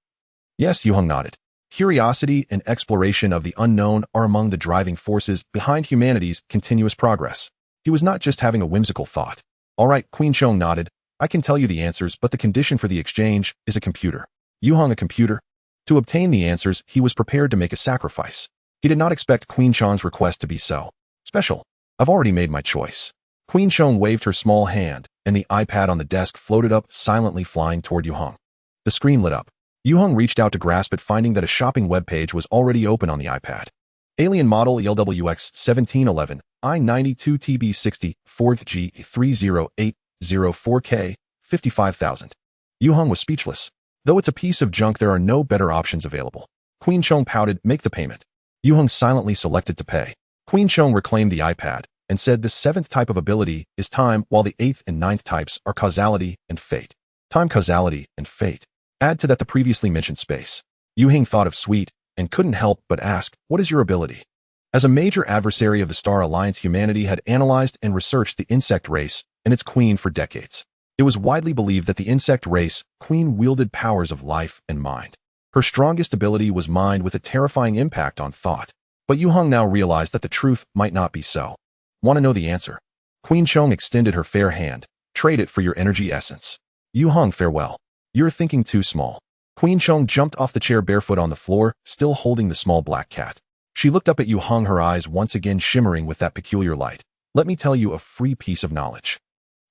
Yes, Yue Heng nodded. Curiosity and exploration of the unknown are among the driving forces behind humanity's continuous progress. He was not just having a whimsical thought. All right, Queen Sheng nodded. I can tell you the answers, but the condition for the exchange is a computer. Yue Heng, a computer? To obtain the answers, he was prepared to make a sacrifice. He did not expect Queen Sheng's request to be so special. I've already made my choice. Queen Sheng waved her small hand, and the iPad on the desk floated up, silently flying toward Yue Heng. The screen lit up. Yue Heng reached out to grasp it, finding that a shopping webpage was already open on the iPad. Alien model ELWX 1711, I92TB60, 4G 30804K, 55,000. Yue Heng was speechless. Though it's a piece of junk, there are no better options available. Queen Sheng pouted, make the payment. Yue Heng silently selected to pay. Queen Sheng reclaimed the iPad and said the 7th type of ability is time, while the 8th and 9th types are causality and fate. Time, causality, and fate. Add to that the previously mentioned space. Yue Heng thought of Sweet and couldn't help but ask, what is your ability? As a major adversary of the Star Alliance, humanity had analyzed and researched the insect race and its queen for decades. It was widely believed that the insect race queen wielded powers of life and mind. Her strongest ability was mind, with a terrifying impact on thought. But Yue Heng now realized that the truth might not be so. Want to know the answer? Queen Sheng extended her fair hand. Trade it for your energy essence. Yue Heng, farewell. You're thinking too small. Queen Sheng jumped off the chair barefoot on the floor, still holding the small black cat. She looked up at Yue Heng, her eyes once again shimmering with that peculiar light. Let me tell you a free piece of knowledge.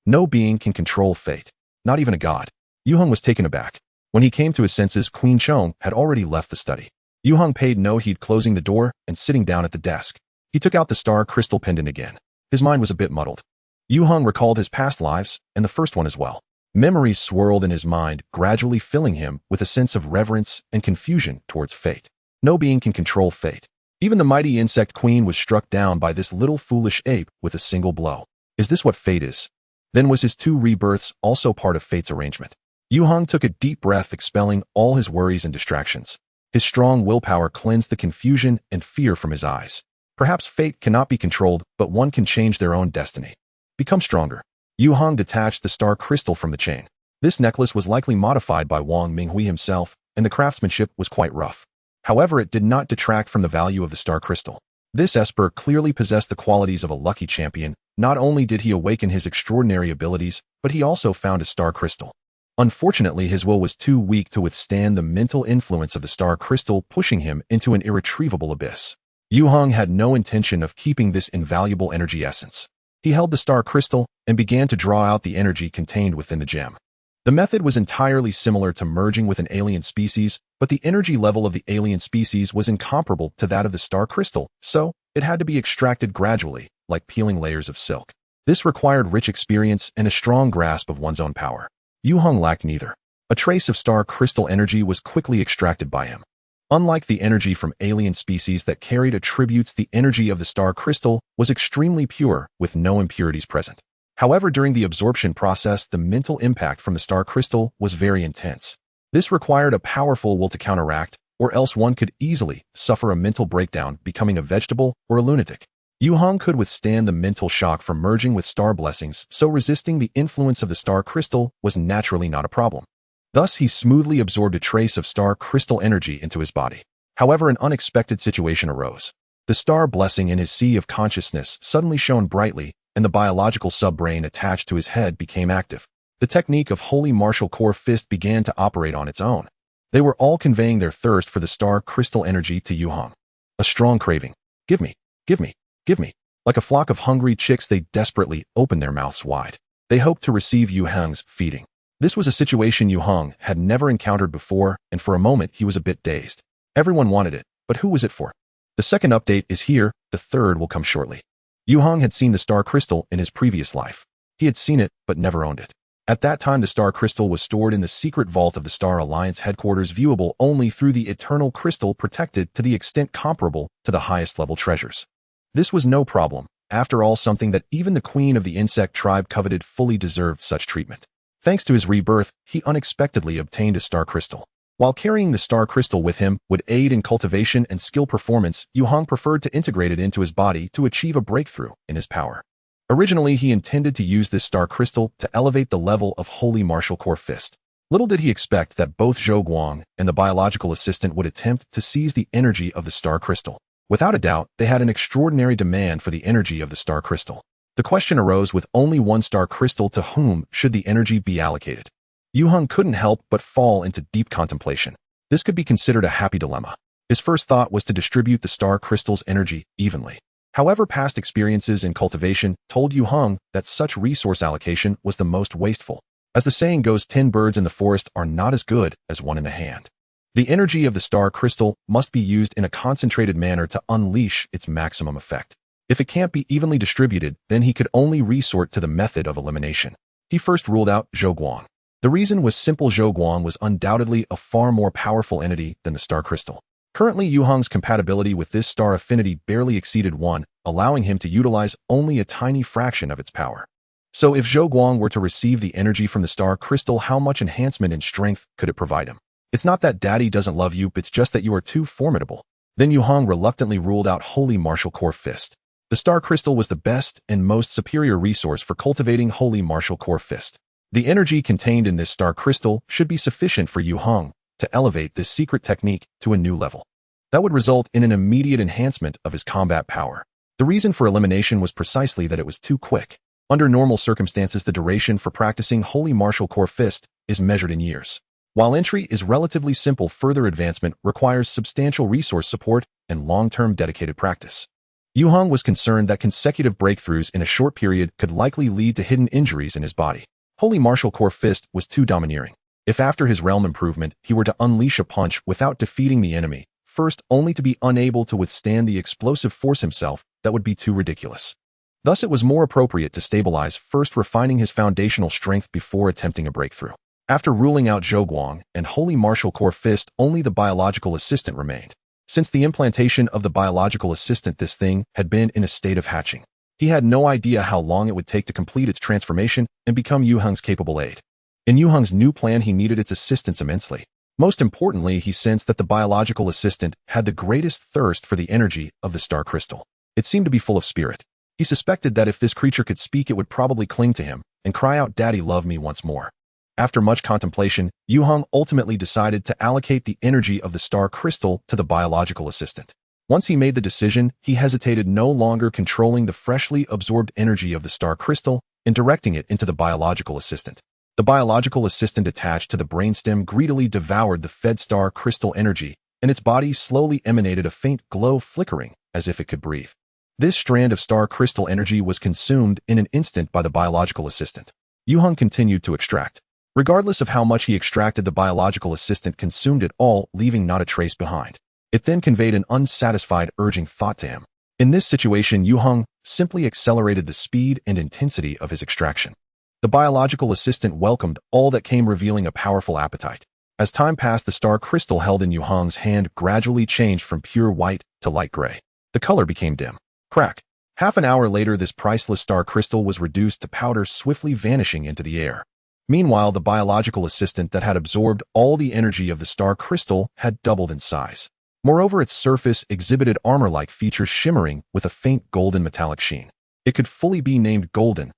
No being can control fate, not even a god. Yue Heng was taken aback. When he came to his senses, Queen Sheng had already left the study. Yue Heng paid no heed, closing the door and sitting down at the desk. He took out the star crystal pendant again. His mind was a bit muddled. Yue Heng recalled his past lives, and the first one as well. Memories swirled in his mind, gradually filling him with a sense of reverence and confusion towards fate. No being can control fate. Even the mighty insect queen was struck down by this little foolish ape with a single blow. Is this what fate is? Then was his 2 rebirths also part of fate's arrangement? Yue Heng took a deep breath, expelling all his worries and distractions. His strong willpower cleansed the confusion and fear from his eyes. Perhaps fate cannot be controlled, but one can change their own destiny. Become stronger. Yue Heng detached the star crystal from the chain. This necklace was likely modified by Wang Minghui himself, and the craftsmanship was quite rough. However, it did not detract from the value of the star crystal. This Esper clearly possessed the qualities of a lucky champion. Not only did he awaken his extraordinary abilities, but he also found a star crystal. Unfortunately, his will was too weak to withstand the mental influence of the star crystal, pushing him into an irretrievable abyss. Yue Heng had no intention of keeping this invaluable energy essence. He held the star crystal and began to draw out the energy contained within the gem. The method was entirely similar to merging with an alien species, but the energy level of the alien species was incomparable to that of the star crystal, so it had to be extracted gradually, like peeling layers of silk. This required rich experience and a strong grasp of one's own power. Yue Heng lacked neither. A trace of star crystal energy was quickly extracted by him. Unlike the energy from alien species that carried attributes, the energy of the star crystal was extremely pure, with no impurities present. However, during the absorption process, the mental impact from the star crystal was very intense. This required a powerful will to counteract, or else one could easily suffer a mental breakdown, becoming a vegetable or a lunatic. Yue Heng could withstand the mental shock from merging with star blessings, so resisting the influence of the star crystal was naturally not a problem. Thus, he smoothly absorbed a trace of star crystal energy into his body. However, an unexpected situation arose. The star blessing in his sea of consciousness suddenly shone brightly, and the biological sub-brain attached to his head became active. The technique of Holy Martial Core Fist began to operate on its own. They were all conveying their thirst for the star crystal energy to Yue Heng. A strong craving. Give me, give me, give me. Like a flock of hungry chicks, they desperately opened their mouths wide. They hoped to receive Yue Heng's feeding. This was a situation Yue Heng had never encountered before, and for a moment he was a bit dazed. Everyone wanted it, but who was it for? The second update is here, the third will come shortly. Yue Heng had seen the star crystal in his previous life. He had seen it, but never owned it. At that time, the star crystal was stored in the secret vault of the Star Alliance headquarters, viewable only through the eternal crystal, protected to the extent comparable to the highest level treasures. This was no problem. After all, something that even the queen of the insect tribe coveted fully deserved such treatment. Thanks to his rebirth, he unexpectedly obtained a star crystal. While carrying the star crystal with him would aid in cultivation and skill performance, Yue Heng preferred to integrate it into his body to achieve a breakthrough in his power. Originally, he intended to use this star crystal to elevate the level of Holy Martial Core Fist. Little did he expect that both Zhou Guang and the biological assistant would attempt to seize the energy of the star crystal. Without a doubt, they had an extraordinary demand for the energy of the star crystal. The question arose, with only one star crystal, to whom should the energy be allocated? Yue Heng couldn't help but fall into deep contemplation. This could be considered a happy dilemma. His first thought was to distribute the star crystal's energy evenly. However, past experiences in cultivation told Yue Heng that such resource allocation was the most wasteful. As the saying goes, 10 birds in the forest are not as good as one in the hand. The energy of the star crystal must be used in a concentrated manner to unleash its maximum effect. If it can't be evenly distributed, then he could only resort to the method of elimination. He first ruled out Zhou Guang. The reason was simple. Zhou Guang was undoubtedly a far more powerful entity than the star crystal. Currently, Yue Heng's compatibility with this star affinity barely exceeded 1, allowing him to utilize only a tiny fraction of its power. So if Zhou Guang were to receive the energy from the star crystal, how much enhancement in strength could it provide him? It's not that Daddy doesn't love you, it's just that you are too formidable. Then Yue Heng reluctantly ruled out Holy Martial Core Fist. The star crystal was the best and most superior resource for cultivating Holy Martial Core Fist. The energy contained in this star crystal should be sufficient for Yue Heng to elevate this secret technique to a new level. That would result in an immediate enhancement of his combat power. The reason for elimination was precisely that it was too quick. Under normal circumstances, the duration for practicing Holy Martial Core Fist is measured in years. While entry is relatively simple, further advancement requires substantial resource support and long-term dedicated practice. Yue Heng was concerned that consecutive breakthroughs in a short period could likely lead to hidden injuries in his body. Holy Martial Core Fist was too domineering. If after his realm improvement he were to unleash a punch without defeating the enemy, first only to be unable to withstand the explosive force himself, that would be too ridiculous. Thus it was more appropriate to stabilize, first refining his foundational strength before attempting a breakthrough. After ruling out Zhou Guang and Holy Martial Core Fist, only the biological assistant remained. Since the implantation of the biological assistant, this thing had been in a state of hatching. He had no idea how long it would take to complete its transformation and become Yue Heng's capable aid. In Yue Heng's new plan, he needed its assistance immensely. Most importantly, he sensed that the biological assistant had the greatest thirst for the energy of the star crystal. It seemed to be full of spirit. He suspected that if this creature could speak, it would probably cling to him and cry out, "Daddy, love me," once more. After much contemplation, Yue Heng ultimately decided to allocate the energy of the star crystal to the biological assistant. Once he made the decision, he hesitated no longer, controlling the freshly absorbed energy of the star crystal and directing it into the biological assistant. The biological assistant, attached to the brainstem, greedily devoured the fed star crystal energy, and its body slowly emanated a faint glow, flickering as if it could breathe. This strand of star crystal energy was consumed in an instant by the biological assistant. Yue Heng continued to extract. Regardless of how much he extracted, the biological assistant consumed it all, leaving not a trace behind. It then conveyed an unsatisfied, urging thought to him. In this situation, Yue Heng simply accelerated the speed and intensity of his extraction. The biological assistant welcomed all that came, revealing a powerful appetite. As time passed, the star crystal held in Yue Heng's hand gradually changed from pure white to light gray. The color became dim. Crack. Half an hour later, this priceless star crystal was reduced to powder, swiftly vanishing into the air. Meanwhile, the biological assistant that had absorbed all the energy of the star crystal had doubled in size. Moreover, its surface exhibited armor-like features, shimmering with a faint golden metallic sheen. It could fully be named Golden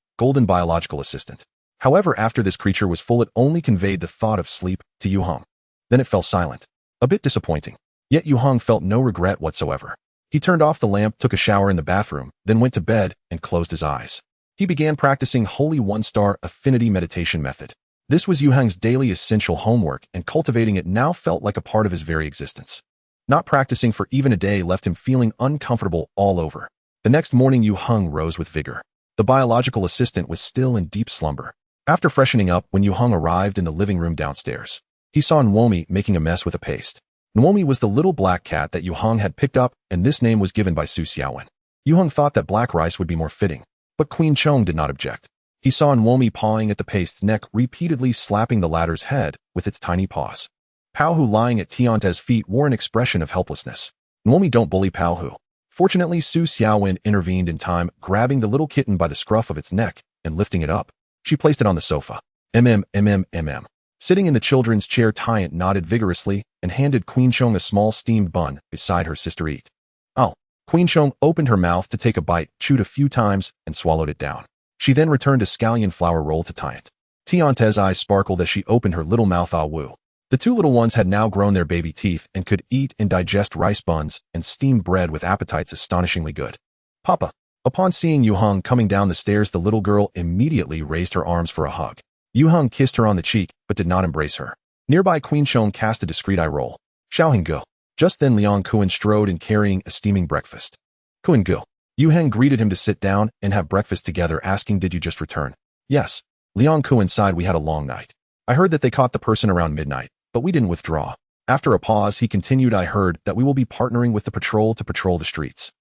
Biological Assistant. However, after this creature was full, it only conveyed the thought of sleep to Yue Heng. Then it fell silent. A bit disappointing. Yet Yue Heng felt no regret whatsoever. He turned off the lamp, took a shower in the bathroom, then went to bed and closed his eyes. He began practicing Holy One-Star Affinity Meditation Method. This was Yue Heng's daily essential homework, and cultivating it now felt like a part of his very existence. Not practicing for even a day left him feeling uncomfortable all over. The next morning, Yue Heng rose with vigor. The biological assistant was still in deep slumber. After freshening up, when Yue Heng arrived in the living room downstairs, he saw Nwomi making a mess with a paste. Nwomi was the little black cat that Yue Heng had picked up, and this name was given by Su Xiaowen. Yue Heng thought that black rice would be more fitting, but Queen Chong did not object. He saw Nwomi pawing at the paste's neck, repeatedly slapping the latter's head with its tiny paws. Pao Hu lying at Tiante's feet wore an expression of helplessness. Nwomi, don't bully Pao Hu. Fortunately, Su Xiaowen intervened in time, grabbing the little kitten by the scruff of its neck and lifting it up. She placed it on the sofa. Sitting in the children's chair, Tiant nodded vigorously and handed Queen Chong a small steamed bun beside her sister eat. Oh. Queen Chong opened her mouth to take a bite, chewed a few times, and swallowed it down. She then returned a scallion flour roll to Tiant. Tiante's eyes sparkled as she opened her little mouth. Ah woo. The two little ones had now grown their baby teeth and could eat and digest rice buns and steamed bread with appetites astonishingly good. Papa. Upon seeing Yue Heng coming down the stairs, the little girl immediately raised her arms for a hug. Yue Heng kissed her on the cheek, but did not embrace her. Nearby, Queen Chong cast a discreet eye roll. Xiaoheng go. Just then Liang Kuan strode in carrying a steaming breakfast. Kuan go. Yue Heng greeted him to sit down and have breakfast together, asking, did you just return? Yes. Liang Kuan sighed, we had a long night. I heard that they caught the person around midnight, but we didn't withdraw. After a pause, he continued, I heard that we will be partnering with the patrol to patrol the streets.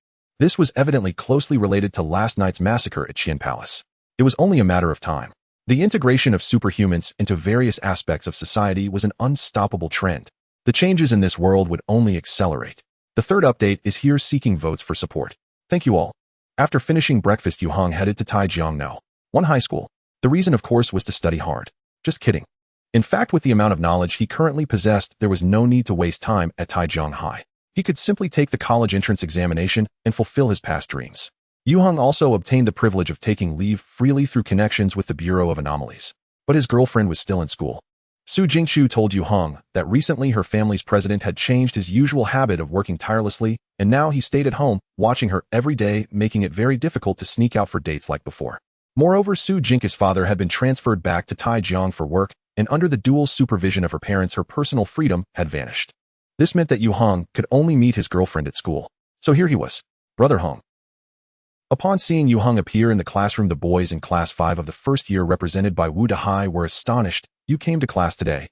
This was evidently closely related to last night's massacre at Qian Palace. It was only a matter of time. The integration of superhumans into various aspects of society was an unstoppable trend. The changes in this world would only accelerate. The third update is here, seeking votes for support. Thank you all. After finishing breakfast, Yue Heng headed to Taijiangno, one high school. The reason, of course, was to study hard. Just kidding. In fact, with the amount of knowledge he currently possessed, there was no need to waste time at Taijiang High. He could simply take the college entrance examination and fulfill his past dreams. Yue Heng also obtained the privilege of taking leave freely through connections with the Bureau of Anomalies. But his girlfriend was still in school. Su Jingqiu told Yue Heng that recently her family's president had changed his usual habit of working tirelessly, and now he stayed at home, watching her every day, making it very difficult to sneak out for dates like before. Moreover, Su Jingqiu's father had been transferred back to Taijiang for work, and under the dual supervision of her parents, her personal freedom had vanished. This meant that Yue Heng could only meet his girlfriend at school. So here he was, Brother Heng. Upon seeing Yue Heng appear in the classroom, the boys in Class 5 of the first year, represented by Wu Dehai, were astonished. You came to class today.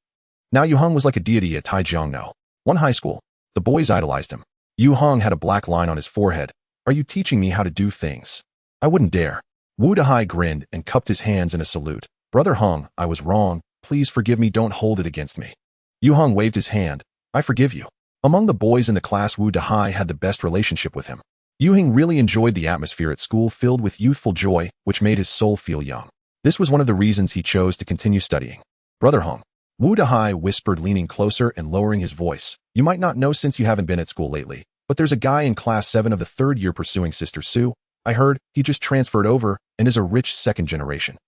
Now Yue Heng was like a deity at Taijiangno, one high school. The boys idolized him. Yue Heng had a black line on his forehead. Are you teaching me how to do things? I wouldn't dare. Wu Dehai grinned and cupped his hands in a salute. Brother Heng, I was wrong. Please forgive me, don't hold it against me. Yue Heng waved his hand. I forgive you. Among the boys in the class, Wu Dehai had the best relationship with him. Yue Heng really enjoyed the atmosphere at school, filled with youthful joy, which made his soul feel young. This was one of the reasons he chose to continue studying. Brother Heng. Wu Dehai whispered, leaning closer and lowering his voice. You might not know since you haven't been at school lately, but there's a guy in Class 7 of the third year pursuing Sister Su. I heard he just transferred over and is a rich second generation.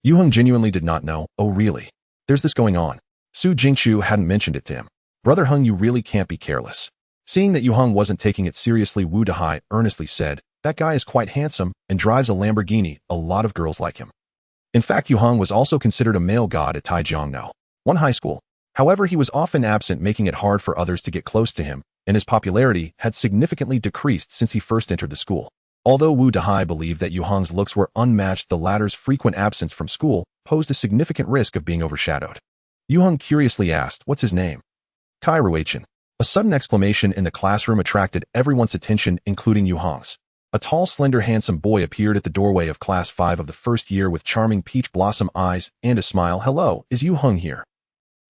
Yue Heng genuinely did not know. Oh really? There's this going on. Su Jingqiu hadn't mentioned it to him. Brother Heng, you really can't be careless. Seeing that Yue Heng wasn't taking it seriously, Wu Dehai earnestly said, that guy is quite handsome and drives a Lamborghini. A lot of girls like him. In fact, Yue Heng was also considered a male god at Taijiangno, one high school. However, he was often absent, making it hard for others to get close to him, and his popularity had significantly decreased since he first entered the school. Although Wu Dehai believed that Yue Heng's looks were unmatched, the latter's frequent absence from school posed a significant risk of being overshadowed. Yue Heng curiously asked, what's his name? Kai Ruichin. A sudden exclamation in the classroom attracted everyone's attention, including Yue Heng's. A tall, slender, handsome boy appeared at the doorway of Class 5 of the first year with charming peach blossom eyes and a smile. Hello, is Yue Heng here?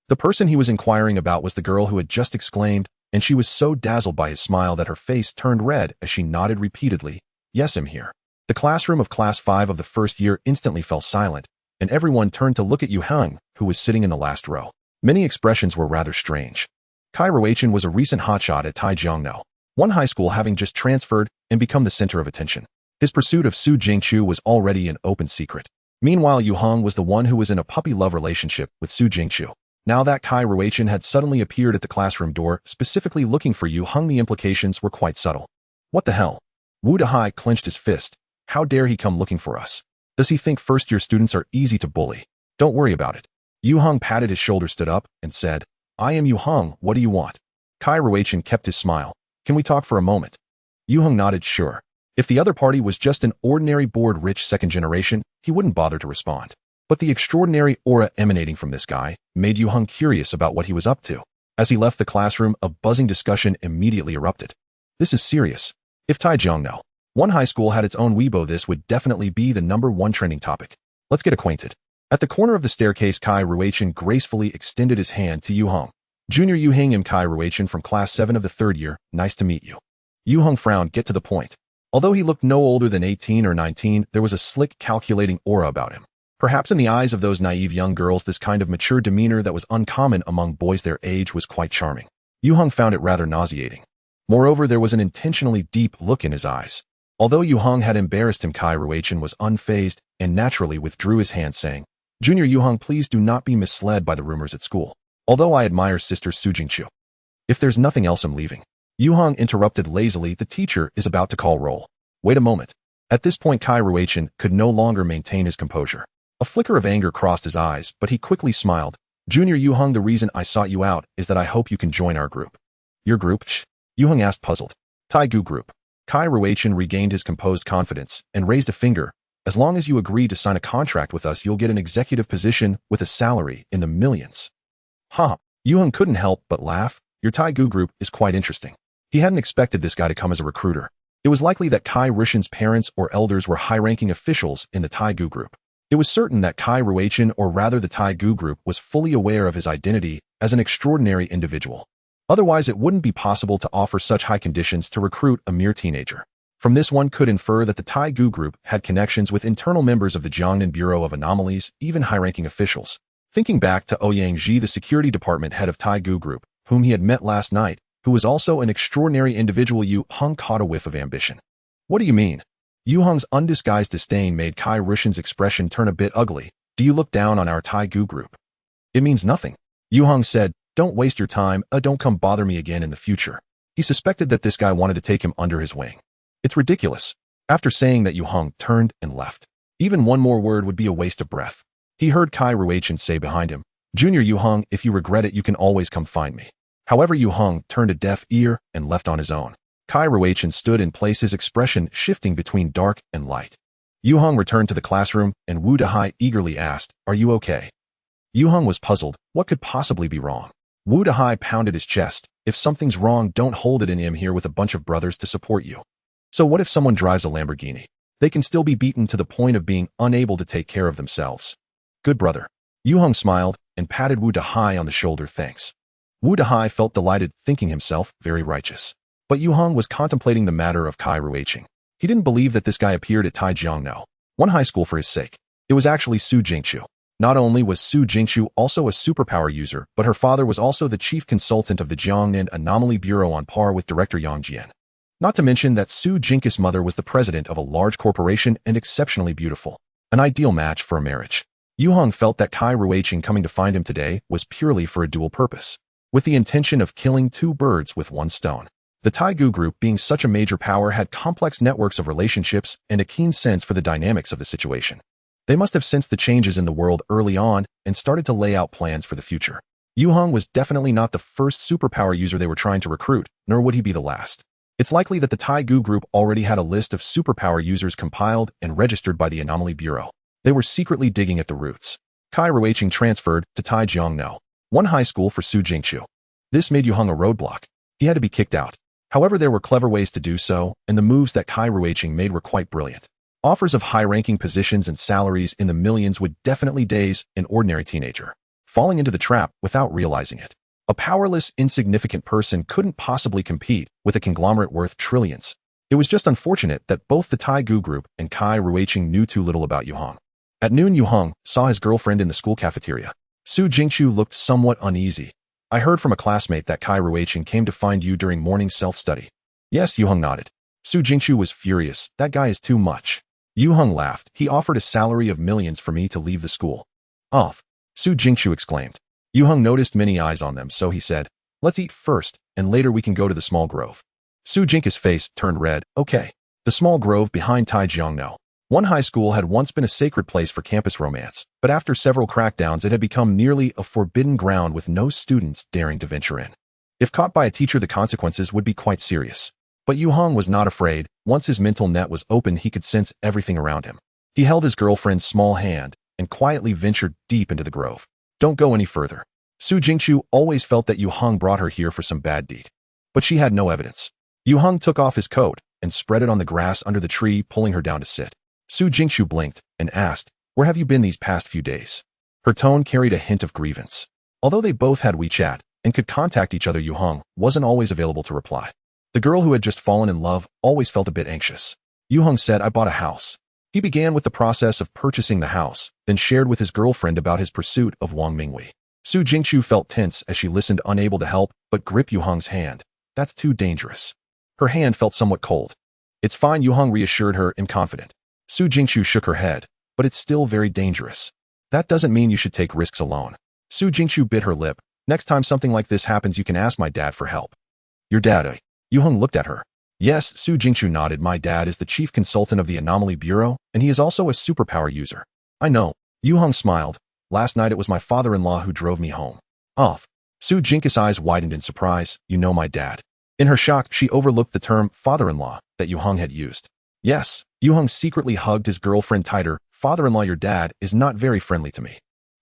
The person he was inquiring about was the girl who had just exclaimed, and she was so dazzled by his smile that her face turned red as she nodded repeatedly. Yes, I'm here. The classroom of Class 5 of the first year instantly fell silent, and everyone turned to look at Yue Heng, who was sitting in the last row. Many expressions were rather strange. Kai Ruichin was a recent hotshot at Taijiangno, one high school, having just transferred and become the center of attention. His pursuit of Su Jingqiu was already an open secret. Meanwhile, Yue Heng was the one who was in a puppy-love relationship with Su Jingqiu. Now that Kai Ruichin had suddenly appeared at the classroom door, specifically looking for Yue Heng, the implications were quite subtle. What the hell? Wu Dehai clenched his fist. How dare he come looking for us? Does he think first-year students are easy to bully? Don't worry about it. Yue Heng patted his shoulder, stood up, and said, I am Yue Heng, what do you want? Kai Ruichin kept his smile. Can we talk for a moment? Yue Heng nodded, sure. If the other party was just an ordinary bored rich second generation, he wouldn't bother to respond. But the extraordinary aura emanating from this guy made Yue Heng curious about what he was up to. As he left the classroom, a buzzing discussion immediately erupted. This is serious. If Taijiangno, one high school, had its own Weibo, this would definitely be the #1 trending topic. Let's get acquainted. At the corner of the staircase, Kai Ruichin gracefully extended his hand to Yue Heng. Junior Yue Heng, am Kai Ruichin from Class 7 of the 3rd year. Nice to meet you. Yue Heng frowned. Get to the point. Although he looked no older than 18 or 19, there was a slick, calculating aura about him. Perhaps in the eyes of those naive young girls, this kind of mature demeanor that was uncommon among boys their age was quite charming. Yue Heng found it rather nauseating. Moreover, there was an intentionally deep look in his eyes. Although Yue Heng had embarrassed him, Kai Ruichin was unfazed and naturally withdrew his hand, saying, Junior Yue Heng, please do not be misled by the rumors at school. Although I admire Sister Su Jingqiu. If there's nothing else, I'm leaving. Yue Heng interrupted lazily. The teacher is about to call roll. Wait a moment. At this point, Kai Ruichin could no longer maintain his composure. A flicker of anger crossed his eyes, but he quickly smiled. Junior Yue Heng, the reason I sought you out is that I hope you can join our group. Your group? Yue Heng asked, puzzled. Taigu group. Kai Ruichin regained his composed confidence and raised a finger. As long as you agree to sign a contract with us, you'll get an executive position with a salary in the millions. Huh. Yue Heng couldn't help but laugh. Your Taigu group is quite interesting. He hadn't expected this guy to come as a recruiter. It was likely that Kai Ruichin's parents or elders were high-ranking officials in the Taigu group. It was certain that Kai Ruichin, or rather the Taigu group, was fully aware of his identity as an extraordinary individual. Otherwise, it wouldn't be possible to offer such high conditions to recruit a mere teenager. From this, one could infer that the Taigu group had connections with internal members of the Jiangnan Bureau of Anomalies, even high-ranking officials. Thinking back to Ouyang Ji, the security department head of Taigu group, whom he had met last night, who was also an extraordinary individual, Yue Heng caught a whiff of ambition. What do you mean? Yue Heng's undisguised disdain made Kai Ruichin's expression turn a bit ugly. Do you look down on our Taigu group? It means nothing. Yue Heng said, don't waste your time, don't come bother me again in the future. He suspected that this guy wanted to take him under his wing. It's ridiculous. After saying that, Yue Heng turned and left. Even one more word would be a waste of breath. He heard Kai Ruichin say behind him, Junior Yue Heng, if you regret it, you can always come find me. However, Yue Heng turned a deaf ear and left on his own. Kai Ruichin stood in place, his expression shifting between dark and light. Yue Heng returned to the classroom, and Wu Dehai eagerly asked, Are you okay? Yue Heng was puzzled. What could possibly be wrong? Wu Dehai pounded his chest. If something's wrong, don't hold it in. Him here with a bunch of brothers to support you. So what if someone drives a Lamborghini? They can still be beaten to the point of being unable to take care of themselves. Good brother. Yue Heng smiled and patted Wu Dehai on the shoulder. Thanks. Wu Dehai felt delighted, thinking himself very righteous. But Yue Heng was contemplating the matter of Kai Ruichin. He didn't believe that this guy appeared at Taijiangno, one high school, for his sake. It was actually Su Jingqiu. Not only was Su Jingqiu also a superpower user, but her father was also the chief consultant of the Jiangnan Anomaly Bureau on par with Director Yang Jian. Not to mention that Su Jingqiu's mother was the president of a large corporation and exceptionally beautiful. An ideal match for a marriage. Yue Heng felt that Kai Ruichin coming to find him today was purely for a dual purpose, with the intention of killing two birds with one stone. The Taigu group, being such a major power, had complex networks of relationships and a keen sense for the dynamics of the situation. They must have sensed the changes in the world early on and started to lay out plans for the future. Yue Heng was definitely not the first superpower user they were trying to recruit, nor would he be the last. It's likely that the Taigu group already had a list of superpower users compiled and registered by the Anomaly Bureau. They were secretly digging at the roots. Kai Ruichin transferred to Taijiangno, one high school for Su Jingqiu. This made Yue Heng a roadblock. He had to be kicked out. However, there were clever ways to do so, and the moves that Kai Ruichin made were quite brilliant. Offers of high-ranking positions and salaries in the millions would definitely daze an ordinary teenager, falling into the trap without realizing it. A powerless, insignificant person couldn't possibly compete with a conglomerate worth trillions. It was just unfortunate that both the Taigu group and Kai Ruichin knew too little about Yue Heng. At noon, Yue Heng saw his girlfriend in the school cafeteria. Su Jingqiu looked somewhat uneasy. I heard from a classmate that Kai Ruichin came to find you during morning self-study. Yes, Yue Heng nodded. Su Jingqiu was furious. That guy is too much. Yue Heng laughed. He offered a salary of millions for me to leave the school. Off. Su Jingqiu exclaimed. Yue Heng noticed many eyes on them, so he said, let's eat first, and later we can go to the small grove. Su Jingqiu's face turned red. Okay. The small grove behind Taijiangno. One high school had once been a sacred place for campus romance, but after several crackdowns it had become nearly a forbidden ground with no students daring to venture in. If caught by a teacher, the consequences would be quite serious. But Yue Heng was not afraid. Once his mental net was open, he could sense everything around him. He held his girlfriend's small hand and quietly ventured deep into the grove. Don't go any further. Su Jingqiu always felt that Yue Heng brought her here for some bad deed. But she had no evidence. Yue Heng took off his coat and spread it on the grass under the tree, pulling her down to sit. Su Jingqiu blinked and asked, Where have you been these past few days? Her tone carried a hint of grievance. Although they both had WeChat and could contact each other, Yue Heng wasn't always available to reply. The girl who had just fallen in love always felt a bit anxious. Yue Heng said, I bought a house. He began with the process of purchasing the house, then shared with his girlfriend about his pursuit of Wang Mingwei. Su Jingqiu felt tense as she listened, unable to help but grip Yue Heng's hand. That's too dangerous. Her hand felt somewhat cold. It's fine, Yue Heng reassured her, confident. Su Jingqiu shook her head, but it's still very dangerous. That doesn't mean you should take risks alone. Su Jingqiu bit her lip. Next time something like this happens, you can ask my dad for help. Your dad, eh? Yue Heng looked at her. Yes, Su Jingqiu nodded. My dad is the chief consultant of the Anomaly Bureau, and he is also a superpower user. I know. Yue Heng smiled. Last night it was my father-in-law who drove me home. Off. Su Jingqiu's eyes widened in surprise. You know my dad. In her shock, she overlooked the term father-in-law that Yue Heng had used. Yes, Yue Heng secretly hugged his girlfriend tighter. Father-in-law, your dad is not very friendly to me.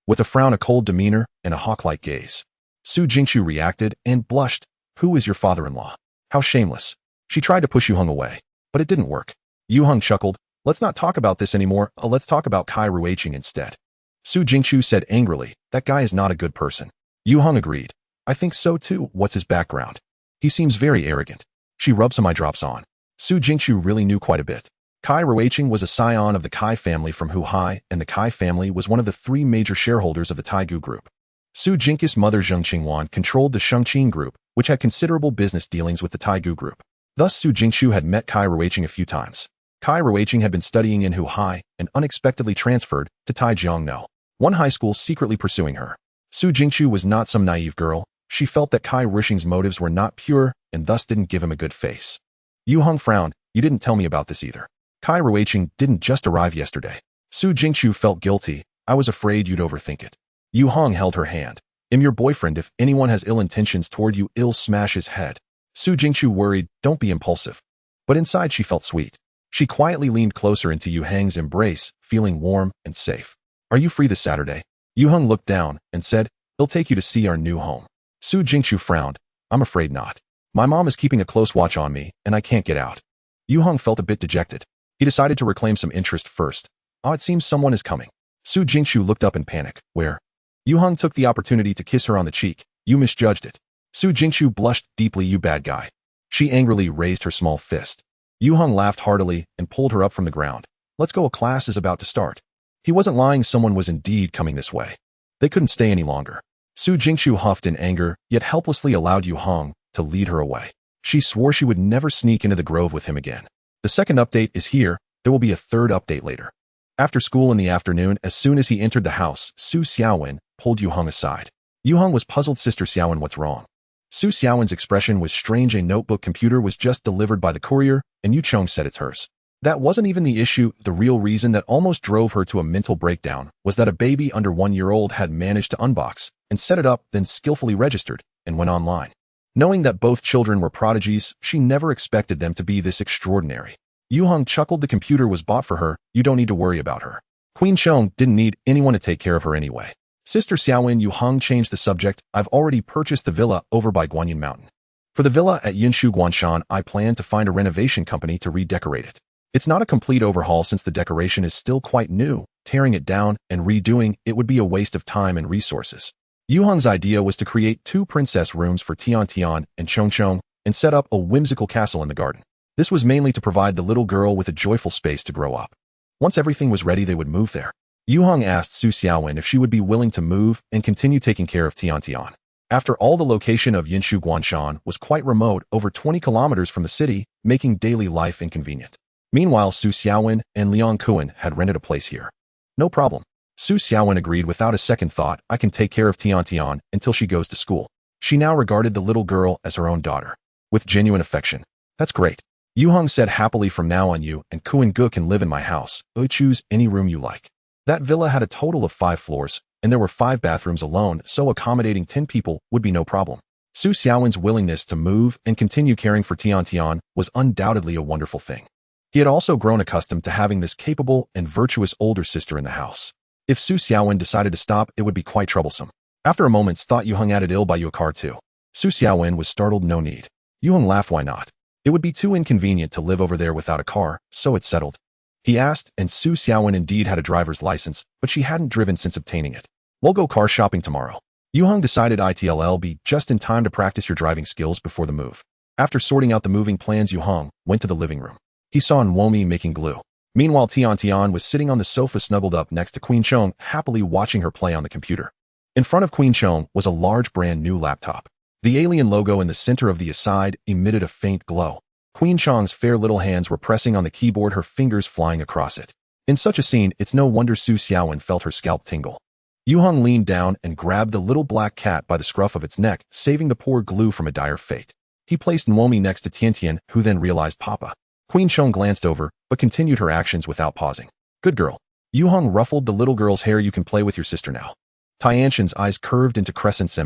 With a frown, a cold demeanor, and a hawk-like gaze. Su Jingqiu reacted and blushed. Who is your father-in-law? How shameless. She tried to push Yue Heng away, but it didn't work. Yue Heng chuckled. Let's not talk about this anymore. Let's talk about Kai Ruiqing instead. Su Jingqiu said angrily, that guy is not a good person. Yue Heng agreed. I think so too. What's his background? He seems very arrogant. She rubbed some eye drops on. Su Jingqiu really knew quite a bit. Kai Ruiqing was a scion of the Kai family from Huhai, and the Kai family was one of the 3 major shareholders of the Taigu Group. Su Jingqiu's mother Zheng Qingwan controlled the Shengqing Group, which had considerable business dealings with the Taigu Group. Thus Su Jingqiu had met Kai Ruiqing a few times. Kai Ruiqing had been studying in Huhai and unexpectedly transferred to Taijiangno, one high school secretly pursuing her. Su Jingqiu was not some naive girl. She felt that Kai Ruiqing's motives were not pure and thus didn't give him a good face. Yue Heng frowned. You didn't tell me about this either. Kai Ruiqing didn't just arrive yesterday. Su Jingqiu felt guilty. I was afraid you'd overthink it. Yue Heng held her hand. I'm your boyfriend. If anyone has ill intentions toward you, I'll smash his head. Su Jingqiu worried, don't be impulsive. But inside she felt sweet. She quietly leaned closer into Yue Heng's embrace, feeling warm and safe. Are you free this Saturday? Yue Heng looked down and said, I'll take you to see our new home. Su Jingqiu frowned. I'm afraid not. My mom is keeping a close watch on me, and I can't get out. Yue Heng felt a bit dejected. He decided to reclaim some interest first. Oh, it seems someone is coming. Su Jingqiu looked up in panic. Where? Yue Heng took the opportunity to kiss her on the cheek. You misjudged it. Su Jingqiu blushed deeply. You bad guy. She angrily raised her small fist. Yue Heng laughed heartily and pulled her up from the ground. Let's go, a class is about to start. He wasn't lying, someone was indeed coming this way. They couldn't stay any longer. Su Jingqiu huffed in anger, yet helplessly allowed Yue Heng to lead her away. She swore she would never sneak into the grove with him again. The second update is here. There will be a third update later. After school in the afternoon, as soon as he entered the house, Su Xiaowen pulled Yue Heng aside. Yue Heng was puzzled. Sister Xiaowen, what's wrong? Su Xiaowen's expression was strange. A notebook computer was just delivered by the courier, and Yu Chong said it's hers. That wasn't even the issue. The real reason that almost drove her to a mental breakdown was that a baby under 1 year old had managed to unbox and set it up, then skillfully registered and went online. Knowing that both children were prodigies, she never expected them to be this extraordinary. Yue Heng chuckled. The computer was bought for her. You don't need to worry about her. Queen Chong didn't need anyone to take care of her anyway. Sister Xiaowen, Yue Heng changed the subject. I've already purchased the villa over by Guanyin Mountain. For the villa at Yinshu Guanshan, I plan to find a renovation company to redecorate it. It's not a complete overhaul since the decoration is still quite new. Tearing it down and redoing it would be a waste of time and resources. Yue Heng's idea was to create 2 princess rooms for Tian Tian and Chong Chong and set up a whimsical castle in the garden. This was mainly to provide the little girl with a joyful space to grow up. Once everything was ready, they would move there. Yue Heng asked Su Xiaowen if she would be willing to move and continue taking care of Tian Tian. After all, the location of Yinshu Guanshan was quite remote, over 20 kilometers from the city, making daily life inconvenient. Meanwhile, Su Xiaowen and Liang Kuan had rented a place here. No problem. Su Xiaowen agreed without a second thought. I can take care of Tian Tian until she goes to school. She now regarded the little girl as her own daughter. With genuine affection. That's great. Yue Heng said happily. From now on, you and Kuan Gu can live in my house. Choose any room you like. That villa had a total of 5 floors, and there were 5 bathrooms alone, so accommodating 10 people would be no problem. Su Xiaowen's willingness to move and continue caring for Tian Tian was undoubtedly a wonderful thing. He had also grown accustomed to having this capable and virtuous older sister in the house. If Su Xiaowen decided to stop, it would be quite troublesome. After a moment's thought, Yue Heng added, I'll buy you a car too. Su Xiaowen was startled. No need. Yue Heng laughed. Why not? It would be too inconvenient to live over there without a car, so it's settled. He asked, and Su Xiaowen indeed had a driver's license, but she hadn't driven since obtaining it. We'll go car shopping tomorrow. Yue Heng decided it'll be just in time to practice your driving skills before the move. After sorting out the moving plans, Yue Heng went to the living room. He saw Nwomi making glue. Meanwhile, Tian was sitting on the sofa snuggled up next to Queen Chong, happily watching her play on the computer. In front of Queen Chong was a large brand new laptop. The alien logo in the center of the side emitted a faint glow. Queen Chong's fair little hands were pressing on the keyboard, her fingers flying across it. In such a scene, it's no wonder Su Xiaowen felt her scalp tingle. Yue Heng leaned down and grabbed the little black cat by the scruff of its neck, saving the poor glue from a dire fate. He placed Nwomi next to Tian, who then realized Papa. Queen Chong glanced over, but continued her actions without pausing. Good girl. Yue Heng ruffled the little girl's hair. You can play with your sister now. Tian's eyes curved into crescents.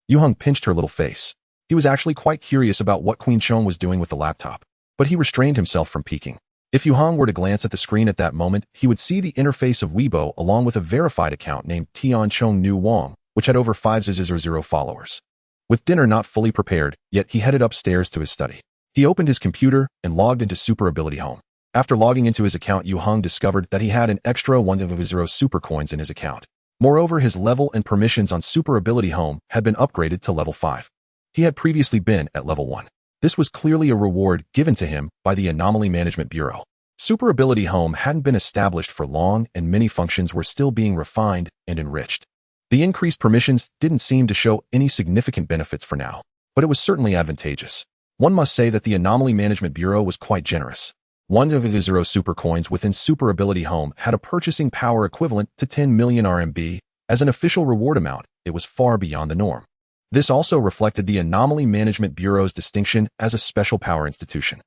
Yue Heng pinched her little face. He was actually quite curious about what Queen Chong was doing with the laptop, but he restrained himself from peeking. If Yue Heng were to glance at the screen at that moment, he would see the interface of Weibo along with a verified account named Tian Chong Nu Wang, which had over 5,000 followers. With dinner not fully prepared, yet he headed upstairs to his study. He opened his computer and logged into Super Ability Home. After logging into his account, Yue Heng discovered that he had an extra 1,000 super coins in his account. Moreover, his level and permissions on Super Ability Home had been upgraded to level 5. He had previously been at level 1. This was clearly a reward given to him by the Anomaly Management Bureau. Super Ability Home hadn't been established for long, and many functions were still being refined and enriched. The increased permissions didn't seem to show any significant benefits for now, but it was certainly advantageous. One must say that the Anomaly Management Bureau was quite generous. 1,000 super coins within Super Ability Home had a purchasing power equivalent to 10 million RMB. As an official reward amount, it was far beyond the norm. This also reflected the Anomaly Management Bureau's distinction as a special power institution.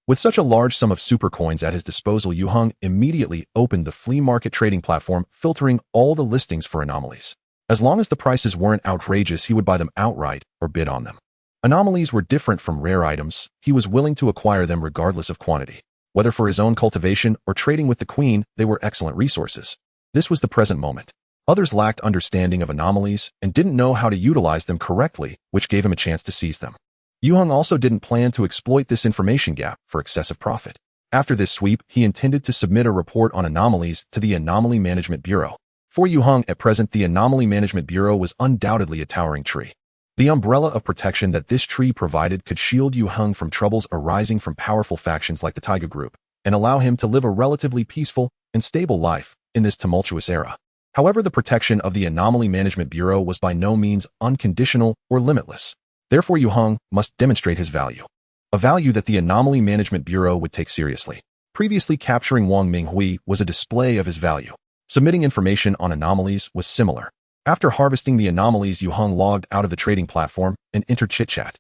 With such a large sum of super coins at his disposal, Yue Heng immediately opened the flea market trading platform, filtering all the listings for anomalies. As long as the prices weren't outrageous, he would buy them outright or bid on them. Anomalies were different from rare items. He was willing to acquire them regardless of quantity. Whether for his own cultivation or trading with the Queen, they were excellent resources. This was the present moment. Others lacked understanding of anomalies and didn't know how to utilize them correctly, which gave him a chance to seize them. Yue Heng also didn't plan to exploit this information gap for excessive profit. After this sweep, he intended to submit a report on anomalies to the Anomaly Management Bureau. For Yue Heng, at present, the Anomaly Management Bureau was undoubtedly a towering tree. The umbrella of protection that this tree provided could shield Yue Heng from troubles arising from powerful factions like the Taiga Group, and allow him to live a relatively peaceful and stable life in this tumultuous era. However, the protection of the Anomaly Management Bureau was by no means unconditional or limitless. Therefore, Yue Heng must demonstrate his value. A value that the Anomaly Management Bureau would take seriously. Previously, capturing Wang Minghui was a display of his value. Submitting information on anomalies was similar. After harvesting the anomalies, Yue Heng logged out of the trading platform and entered chit-chat.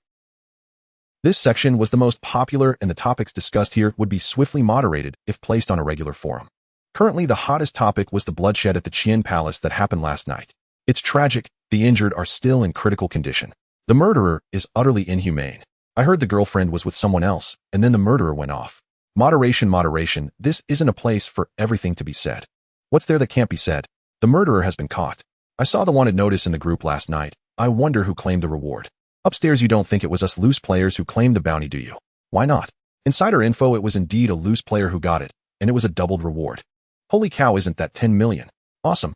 This section was the most popular, and the topics discussed here would be swiftly moderated if placed on a regular forum. Currently, the hottest topic was the bloodshed at the Qian Palace that happened last night. It's tragic. The injured are still in critical condition. The murderer is utterly inhumane. I heard the girlfriend was with someone else, and then the murderer went off. Moderation. This isn't a place for everything to be said. What's there that can't be said? The murderer has been caught. I saw the wanted notice in the group last night. I wonder who claimed the reward. Upstairs, you don't think it was us loose players who claimed the bounty, do you? Why not? Insider info, it was indeed a loose player who got it, and it was a doubled reward. Holy cow, isn't that 10 million? Awesome.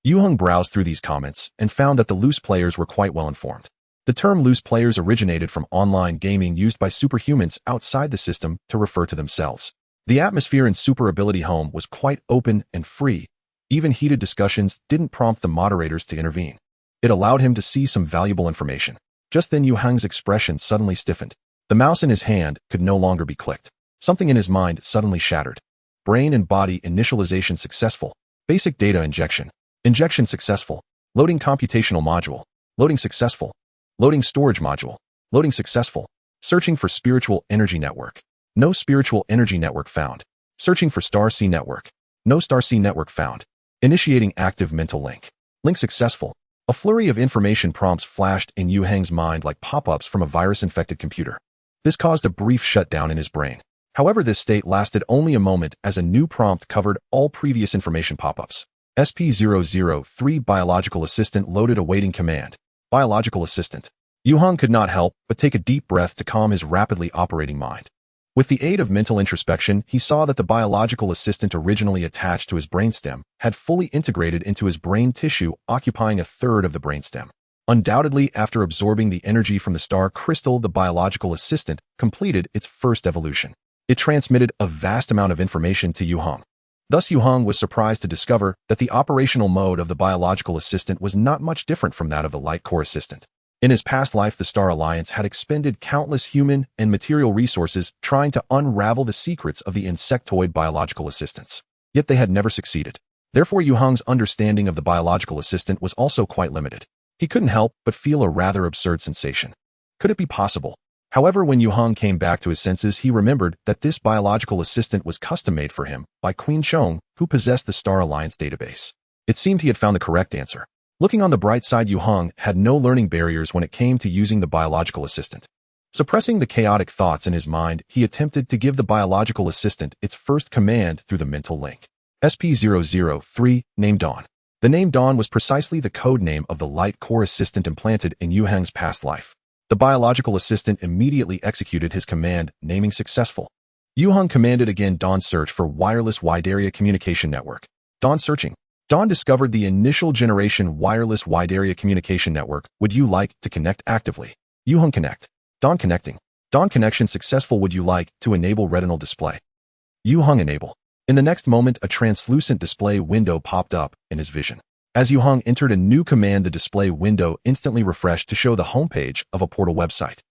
Yue Heng browsed through these comments and found that the loose players were quite well informed. The term loose players originated from online gaming used by superhumans outside the system to refer to themselves. The atmosphere in Super Ability Home was quite open and free. Even heated discussions didn't prompt the moderators to intervene. It allowed him to see some valuable information. Just then, Yue Heng's expression suddenly stiffened. The mouse in his hand could no longer be clicked. Something in his mind suddenly shattered. Brain and body initialization successful. Basic data injection. Injection successful. Loading computational module. Loading successful. Loading storage module. Loading successful. Searching for spiritual energy network. No spiritual energy network found. Searching for Star C network. No Star C network found. Initiating active mental link. Link successful. A flurry of information prompts flashed in Yue Heng's mind like pop-ups from a virus-infected computer. This caused a brief shutdown in his brain. However, this state lasted only a moment as a new prompt covered all previous information pop-ups. SP-003 Biological Assistant loaded awaiting command. Biological Assistant. Yue Heng could not help but take a deep breath to calm his rapidly operating mind. With the aid of mental introspection, he saw that the biological assistant originally attached to his brainstem had fully integrated into his brain tissue, occupying a third of the brainstem. Undoubtedly, after absorbing the energy from the star crystal, the biological assistant completed its first evolution. It transmitted a vast amount of information to Yue Heng. Thus, Yue Heng was surprised to discover that the operational mode of the biological assistant was not much different from that of the light core assistant. In his past life, the Star Alliance had expended countless human and material resources trying to unravel the secrets of the insectoid biological assistants. Yet they had never succeeded. Therefore, Yue Heng's understanding of the biological assistant was also quite limited. He couldn't help but feel a rather absurd sensation. Could it be possible? However, when Yue Heng came back to his senses, he remembered that this biological assistant was custom-made for him by Queen Chong, who possessed the Star Alliance database. It seemed he had found the correct answer. Looking on the bright side, Yue Heng had no learning barriers when it came to using the biological assistant. Suppressing the chaotic thoughts in his mind, he attempted to give the biological assistant its first command through the mental link. SP003, named Dawn. The name Dawn was precisely the code name of the light core assistant implanted in Yue Heng's past life. The biological assistant immediately executed his command, naming successful. Yue Heng commanded again Dawn search for wireless wide-area communication network. Dawn searching. Dawn discovered the initial generation wireless wide-area communication network. Would you like to connect actively? Yue Heng connect. Dawn connecting. Dawn connection successful. Would you like to enable retinal display? Yue Heng enable. In the next moment, a translucent display window popped up in his vision. As Yue Heng entered a new command, the display window instantly refreshed to show the homepage of a portal website.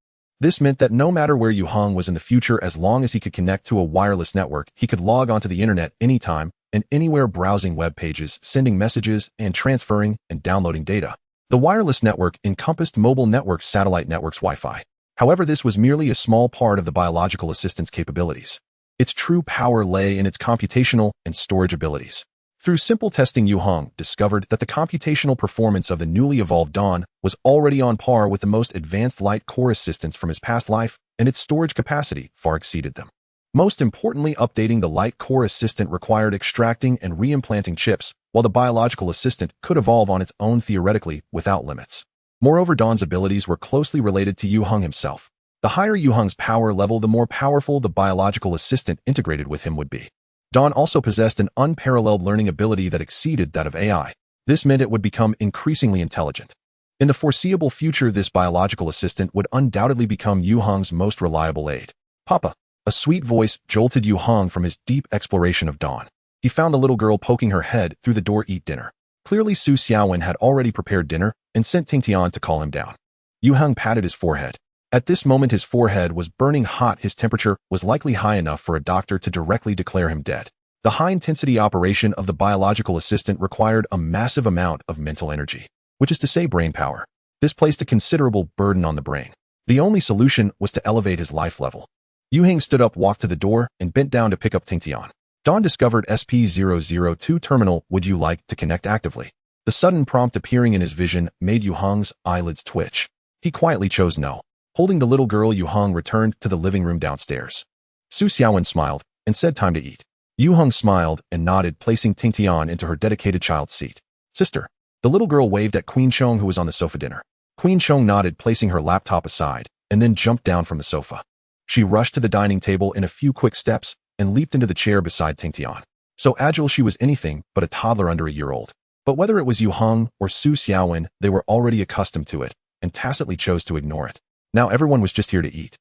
This meant that no matter where Yue Heng was in the future, as long as he could connect to a wireless network, he could log onto the internet anytime and anywhere, browsing web pages, sending messages, and transferring and downloading data. The wireless network encompassed mobile networks, satellite networks, Wi-Fi. However, this was merely a small part of the biological assistant's capabilities. Its true power lay in its computational and storage abilities. Through simple testing, Yue Heng discovered that the computational performance of the newly evolved Dawn was already on par with the most advanced light core assistants from his past life, and its storage capacity far exceeded them. Most importantly, updating the light core assistant required extracting and reimplanting chips, while the biological assistant could evolve on its own theoretically without limits. Moreover, Dawn's abilities were closely related to Yue Heng himself. The higher Yue Heng's power level, the more powerful the biological assistant integrated with him would be. Dawn also possessed an unparalleled learning ability that exceeded that of AI. This meant it would become increasingly intelligent. In the foreseeable future, this biological assistant would undoubtedly become Yue Heng's most reliable aid. Papa. A sweet voice jolted Yue Heng from his deep exploration of Dawn. He found the little girl poking her head through the door. Eat dinner. Clearly, Su Xiaowen had already prepared dinner and sent Tingtian to call him down. Yue Heng patted his forehead. At this moment, his forehead was burning hot. His temperature was likely high enough for a doctor to directly declare him dead. The high-intensity operation of the biological assistant required a massive amount of mental energy, which is to say brain power. This placed a considerable burden on the brain. The only solution was to elevate his life level. Yue Heng stood up, walked to the door, and bent down to pick up Tingtian. Dawn discovered SP002 terminal. Would you like to connect actively? The sudden prompt appearing in his vision made Yue Heng's eyelids twitch. He quietly chose no. Holding the little girl, Yue Heng returned to the living room downstairs. Su Xiaowen smiled and said, "Time to eat." Yue Heng smiled and nodded, placing Tingtian into her dedicated child's seat. "Sister." The little girl waved at Queen Chong, who was on the sofa. "Dinner." Queen Chong nodded, placing her laptop aside, and then jumped down from the sofa. She rushed to the dining table in a few quick steps and leaped into the chair beside Tingtian. So agile, she was anything but a toddler under a year old. But whether it was Yue Heng or Su Xiaowen, they were already accustomed to it and tacitly chose to ignore it. Now everyone was just here to eat.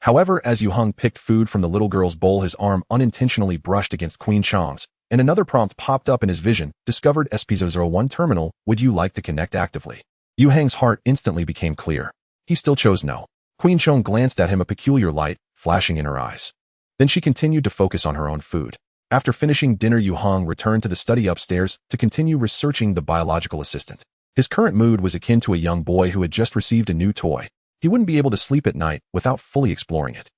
However, as Yue Heng picked food from the little girl's bowl, his arm unintentionally brushed against Queen Chong's, and another prompt popped up in his vision. Discovered SP001 terminal. Would you like to connect actively? Yue Heng's heart instantly became clear. He still chose no. Queen Chong glanced at him, a peculiar light flashing in her eyes. Then she continued to focus on her own food. After finishing dinner, Yue Heng returned to the study upstairs to continue researching the biological assistant. His current mood was akin to a young boy who had just received a new toy. He wouldn't be able to sleep at night without fully exploring it.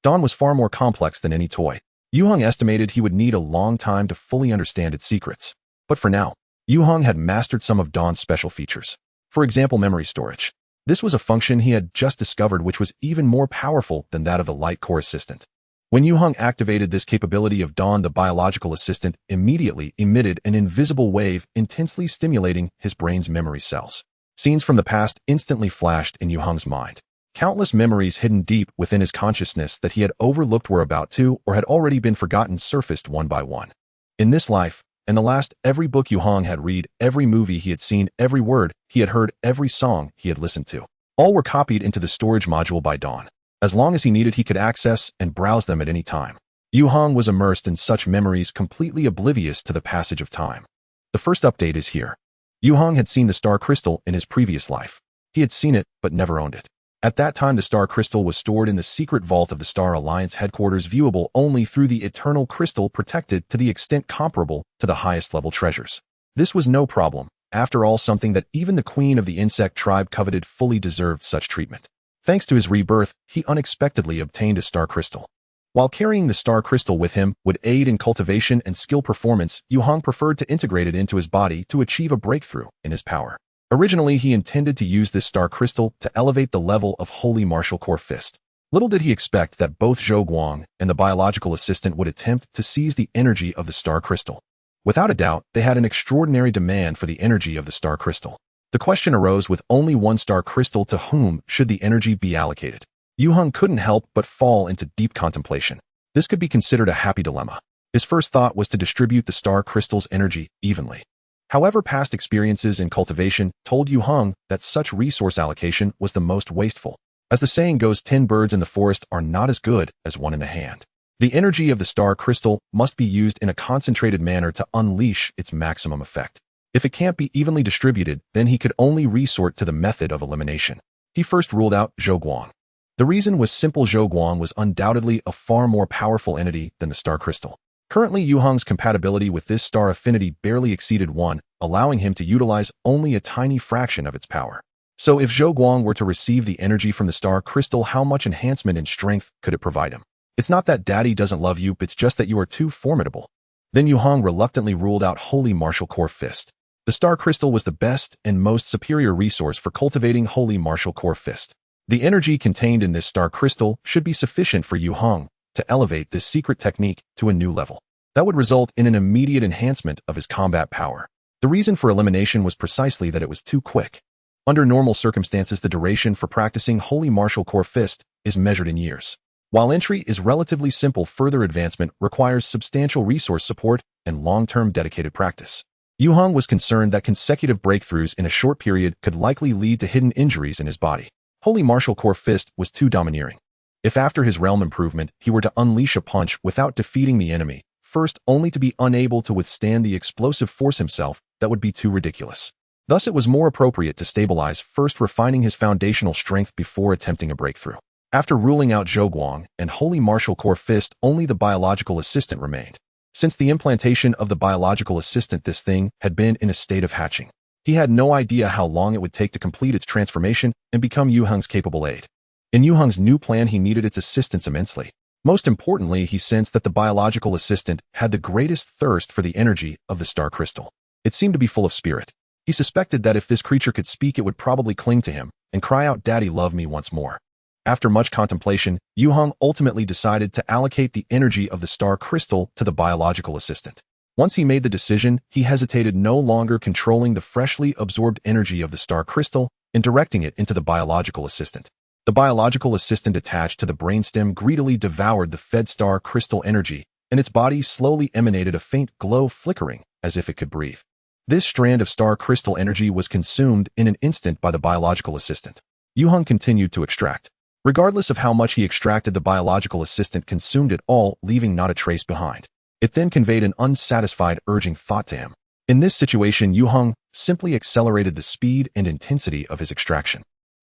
Dawn was far more complex than any toy. Yue Heng estimated he would need a long time to fully understand its secrets. But for now, Yue Heng had mastered some of Dawn's special features. For example, memory storage. This was a function he had just discovered, which was even more powerful than that of the light core assistant. When Yue Heng activated this capability of Dawn, the biological assistant immediately emitted an invisible wave, intensely stimulating his brain's memory cells. Scenes from the past instantly flashed in Yue Heng's mind. Countless memories hidden deep within his consciousness that he had overlooked were about to, or had already been forgotten, surfaced one by one. In this life, and the last, every book Yue Heng had read, every movie he had seen, every word he had heard, every song he had listened to, all were copied into the storage module by dawn. As long as he needed, he could access and browse them at any time. Yue Heng was immersed in such memories, completely oblivious to the passage of time. The first update is here. Yue Heng had seen the star crystal in his previous life. He had seen it, but never owned it. At that time, the star crystal was stored in the secret vault of the Star Alliance headquarters, viewable only through the eternal crystal, protected to the extent comparable to the highest level treasures. This was no problem. After all, something that even the queen of the insect tribe coveted fully deserved such treatment. Thanks to his rebirth, he unexpectedly obtained a star crystal. While carrying the star crystal with him would aid in cultivation and skill performance, Yue Heng preferred to integrate it into his body to achieve a breakthrough in his power. Originally, he intended to use this star crystal to elevate the level of Holy Martial Core Fist. Little did he expect that both Zhou Guang and the biological assistant would attempt to seize the energy of the star crystal. Without a doubt, they had an extraordinary demand for the energy of the star crystal. The question arose: with only one star crystal, to whom should the energy be allocated? Yue Heng couldn't help but fall into deep contemplation. This could be considered a happy dilemma. His first thought was to distribute the star crystal's energy evenly. However, past experiences in cultivation told Yue Heng that such resource allocation was the most wasteful. As the saying goes, 10 birds in the forest are not as good as one in the hand. The energy of the star crystal must be used in a concentrated manner to unleash its maximum effect. If it can't be evenly distributed, then he could only resort to the method of elimination. He first ruled out Zhou Guang. The reason was simple: Zhou Guang was undoubtedly a far more powerful entity than the star crystal. Currently, Yue Heng's compatibility with this star affinity barely exceeded 1, allowing him to utilize only a tiny fraction of its power. So if Zhou Guang were to receive the energy from the star crystal, how much enhancement in strength could it provide him? It's not that daddy doesn't love you, it's just that you are too formidable. Then Yue Heng reluctantly ruled out Holy Martial Core Fist. The star crystal was the best and most superior resource for cultivating Holy Martial Core Fist. The energy contained in this star crystal should be sufficient for Yue Heng to elevate this secret technique to a new level. That would result in an immediate enhancement of his combat power. The reason for elimination was precisely that it was too quick. Under normal circumstances, the duration for practicing Holy Martial Core Fist is measured in years. While entry is relatively simple, further advancement requires substantial resource support and long-term dedicated practice. Yue Heng was concerned that consecutive breakthroughs in a short period could likely lead to hidden injuries in his body. Holy Martial Core Fist was too domineering. If after his realm improvement he were to unleash a punch without defeating the enemy, first only to be unable to withstand the explosive force himself, that would be too ridiculous. Thus it was more appropriate to stabilize, first refining his foundational strength before attempting a breakthrough. After ruling out Zhou Guang and Holy Martial Core Fist, only the biological assistant remained. Since the implantation of the biological assistant, this thing had been in a state of hatching. He had no idea how long it would take to complete its transformation and become Yue Heng's capable aid. In Yue Heng's new plan, he needed its assistance immensely. Most importantly, he sensed that the biological assistant had the greatest thirst for the energy of the star crystal. It seemed to be full of spirit. He suspected that if this creature could speak, it would probably cling to him and cry out, "Daddy, love me," once more. After much contemplation, Yue Heng ultimately decided to allocate the energy of the star crystal to the biological assistant. Once he made the decision, he hesitated no longer, controlling the freshly absorbed energy of the star crystal and directing it into the biological assistant. The biological assistant attached to the brainstem greedily devoured the fed star crystal energy, and its body slowly emanated a faint glow, flickering as if it could breathe. This strand of star crystal energy was consumed in an instant by the biological assistant. Yue Heng continued to extract. Regardless of how much he extracted, the biological assistant consumed it all, leaving not a trace behind. It then conveyed an unsatisfied, urging thought to him. In this situation, Yue Heng simply accelerated the speed and intensity of his extraction.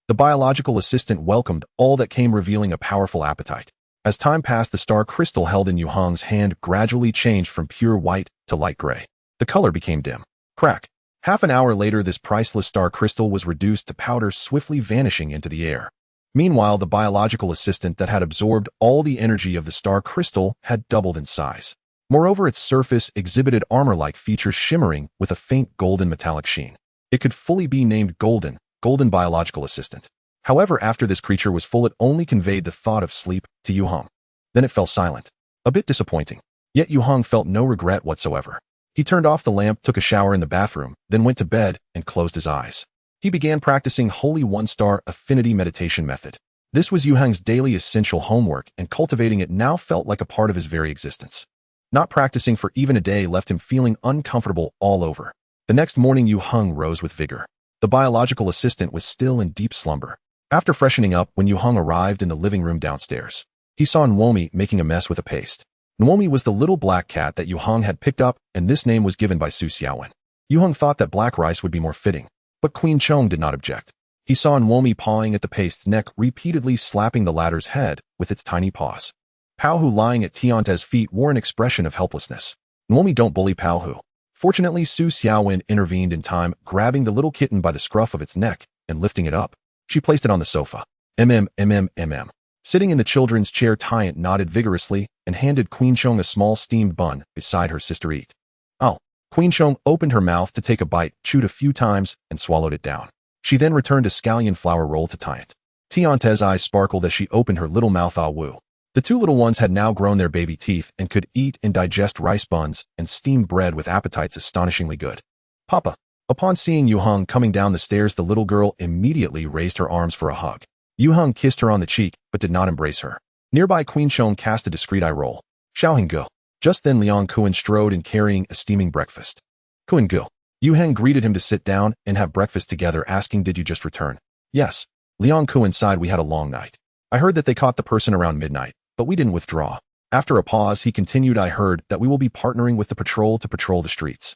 The biological assistant welcomed all that came, revealing a powerful appetite. As time passed, the star crystal held in Yue Heng's hand gradually changed from pure white to light gray. The color became dim. Crack. Half an hour later, this priceless star crystal was reduced to powder, swiftly vanishing into the air. Meanwhile, the biological assistant that had absorbed all the energy of the star crystal had doubled in size. Moreover, its surface exhibited armor-like features, shimmering with a faint golden metallic sheen. It could fully be named Golden Biological Assistant. However, after this creature was full, it only conveyed the thought of sleep to Yue Heng. Then it fell silent. A bit disappointing. Yet Yue Heng felt no regret whatsoever. He turned off the lamp, took a shower in the bathroom, then went to bed and closed his eyes. He began practicing Holy One-Star Affinity Meditation method. This was Yue Heng's daily essential homework, and cultivating it now felt like a part of his very existence. Not practicing for even a day left him feeling uncomfortable all over. The next morning, Yue Heng rose with vigor. The biological assistant was still in deep slumber. After freshening up, when Yue Heng arrived in the living room downstairs, he saw Nwomi making a mess with a paste. Nwomi was the little black cat that Yue Heng had picked up, and this name was given by Su Xiaowen. Yue Heng thought that black rice would be more fitting, but Queen Chong did not object. He saw Nwomi pawing at the paste's neck, repeatedly slapping the latter's head with its tiny paws. Pao Hu, lying at Tiante's feet, wore an expression of helplessness. Nwomi, don't bully Pao Hu. Fortunately, Su Xiaowen intervened in time, grabbing the little kitten by the scruff of its neck and lifting it up. She placed it on the sofa. Sitting in the children's chair, Tiant nodded vigorously and handed Queen Chong a small steamed bun beside her sister eat. Oh. Queen Chong opened her mouth to take a bite, chewed a few times, and swallowed it down. She then returned a scallion flour roll to Tiant. Tiante's eyes sparkled as she opened her little mouth. Ah woo. The two little ones had now grown their baby teeth and could eat and digest rice buns and steamed bread with appetites astonishingly good. Papa. Upon seeing Yue Heng coming down the stairs, the little girl immediately raised her arms for a hug. Yue Heng kissed her on the cheek, but did not embrace her. Nearby, Queen Chong cast a discreet eye roll. Xiaoheng go. Just then, Liang Kuan strode in carrying a steaming breakfast. Kuan go. Yue Heng greeted him to sit down and have breakfast together, asking, did you just return? Yes. Liang Kuan sighed, we had a long night. I heard that they caught the person around midnight, but we didn't withdraw. After a pause, he continued, I heard that we will be partnering with the patrol to patrol the streets.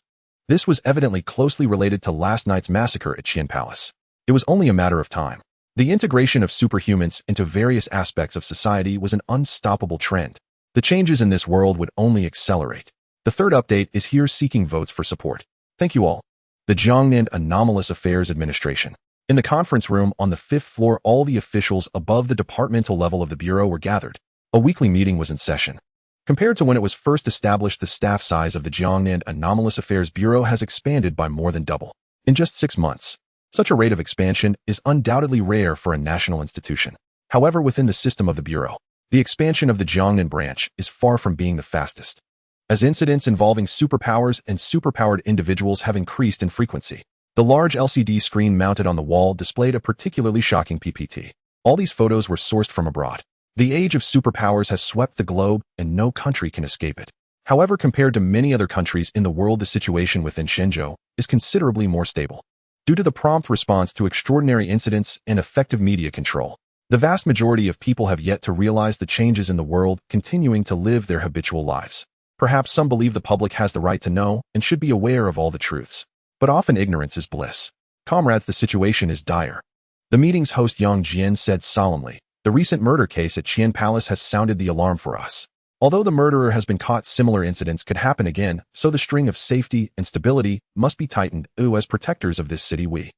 This was evidently closely related to last night's massacre at Qian Palace. It was only a matter of time. The integration of superhumans into various aspects of society was an unstoppable trend. The changes in this world would only accelerate. The third update is here, seeking votes for support. Thank you all. The Jiangnan Anomalous Affairs Administration. In the conference room on the 5th floor, all the officials above the departmental level of the Bureau were gathered. A weekly meeting was in session. Compared to when it was first established, the staff size of the Jiangnan Anomalous Affairs Bureau has expanded by more than double. In just 6 months. Such a rate of expansion is undoubtedly rare for a national institution. However, within the system of the Bureau, the expansion of the Jiangnan branch is far from being the fastest, as incidents involving superpowers and superpowered individuals have increased in frequency. The large LCD screen mounted on the wall displayed a particularly shocking PPT. All these photos were sourced from abroad. The age of superpowers has swept the globe, and no country can escape it. However, compared to many other countries in the world, the situation within Shenzhou is considerably more stable. Due to the prompt response to extraordinary incidents and effective media control, the vast majority of people have yet to realize the changes in the world, continuing to live their habitual lives. Perhaps some believe the public has the right to know and should be aware of all the truths. But often ignorance is bliss. Comrades, the situation is dire. The meeting's host Yang Jian said solemnly, the recent murder case at Qian Palace has sounded the alarm for us. Although the murderer has been caught, similar incidents could happen again, so the string of safety and stability must be tightened. As protectors of this city, we...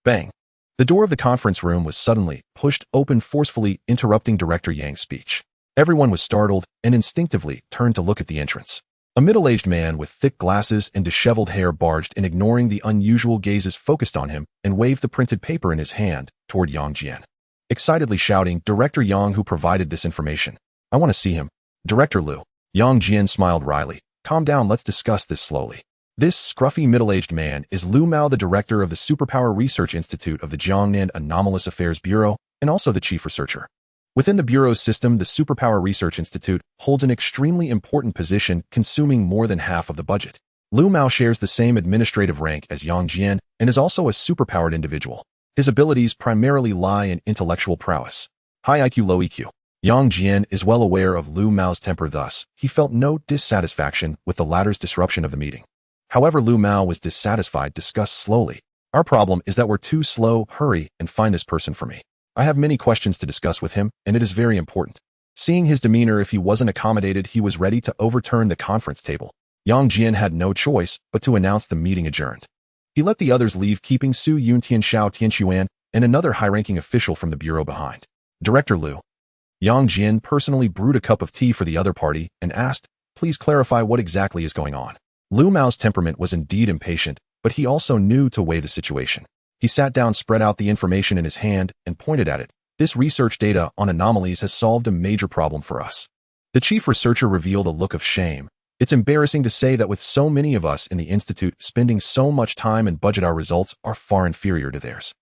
Bang. The door of the conference room was suddenly pushed open forcefully, interrupting Director Yang's speech. Everyone was startled and instinctively turned to look at the entrance. A middle-aged man with thick glasses and disheveled hair barged in, ignoring the unusual gazes focused on him, and waved the printed paper in his hand toward Yang Jian, excitedly shouting, Director Yang, who provided this information. I want to see him. Director Liu. Yang Jian smiled wryly. Calm down, let's discuss this slowly. This scruffy middle-aged man is Liu Mao, the director of the Superpower Research Institute of the Jiangnan Anomalous Affairs Bureau, and also the chief researcher. Within the Bureau's system, the Superpower Research Institute holds an extremely important position, consuming more than half of the budget. Liu Mao shares the same administrative rank as Yang Jian and is also a superpowered individual. His abilities primarily lie in intellectual prowess. High IQ, low EQ. Yang Jian is well aware of Liu Mao's temper, thus, he felt no dissatisfaction with the latter's disruption of the meeting. However, Liu Mao was dissatisfied, discussed slowly. Our problem is that we're too slow, hurry, and find this person for me. I have many questions to discuss with him, and it is very important. Seeing his demeanor, if he wasn't accommodated, he was ready to overturn the conference table. Yang Jian had no choice but to announce the meeting adjourned. He let the others leave, keeping Su Yun, Tianxiao, Tianxuan, and another high-ranking official from the Bureau behind. Director Liu. Yang Jian personally brewed a cup of tea for the other party and asked, please clarify what exactly is going on. Liu Mao's temperament was indeed impatient, but he also knew to weigh the situation. He sat down, spread out the information in his hand, and pointed at it. This research data on anomalies has solved a major problem for us. The chief researcher revealed a look of shame. It's embarrassing to say that with so many of us in the institute spending so much time and budget, our results are far inferior to theirs.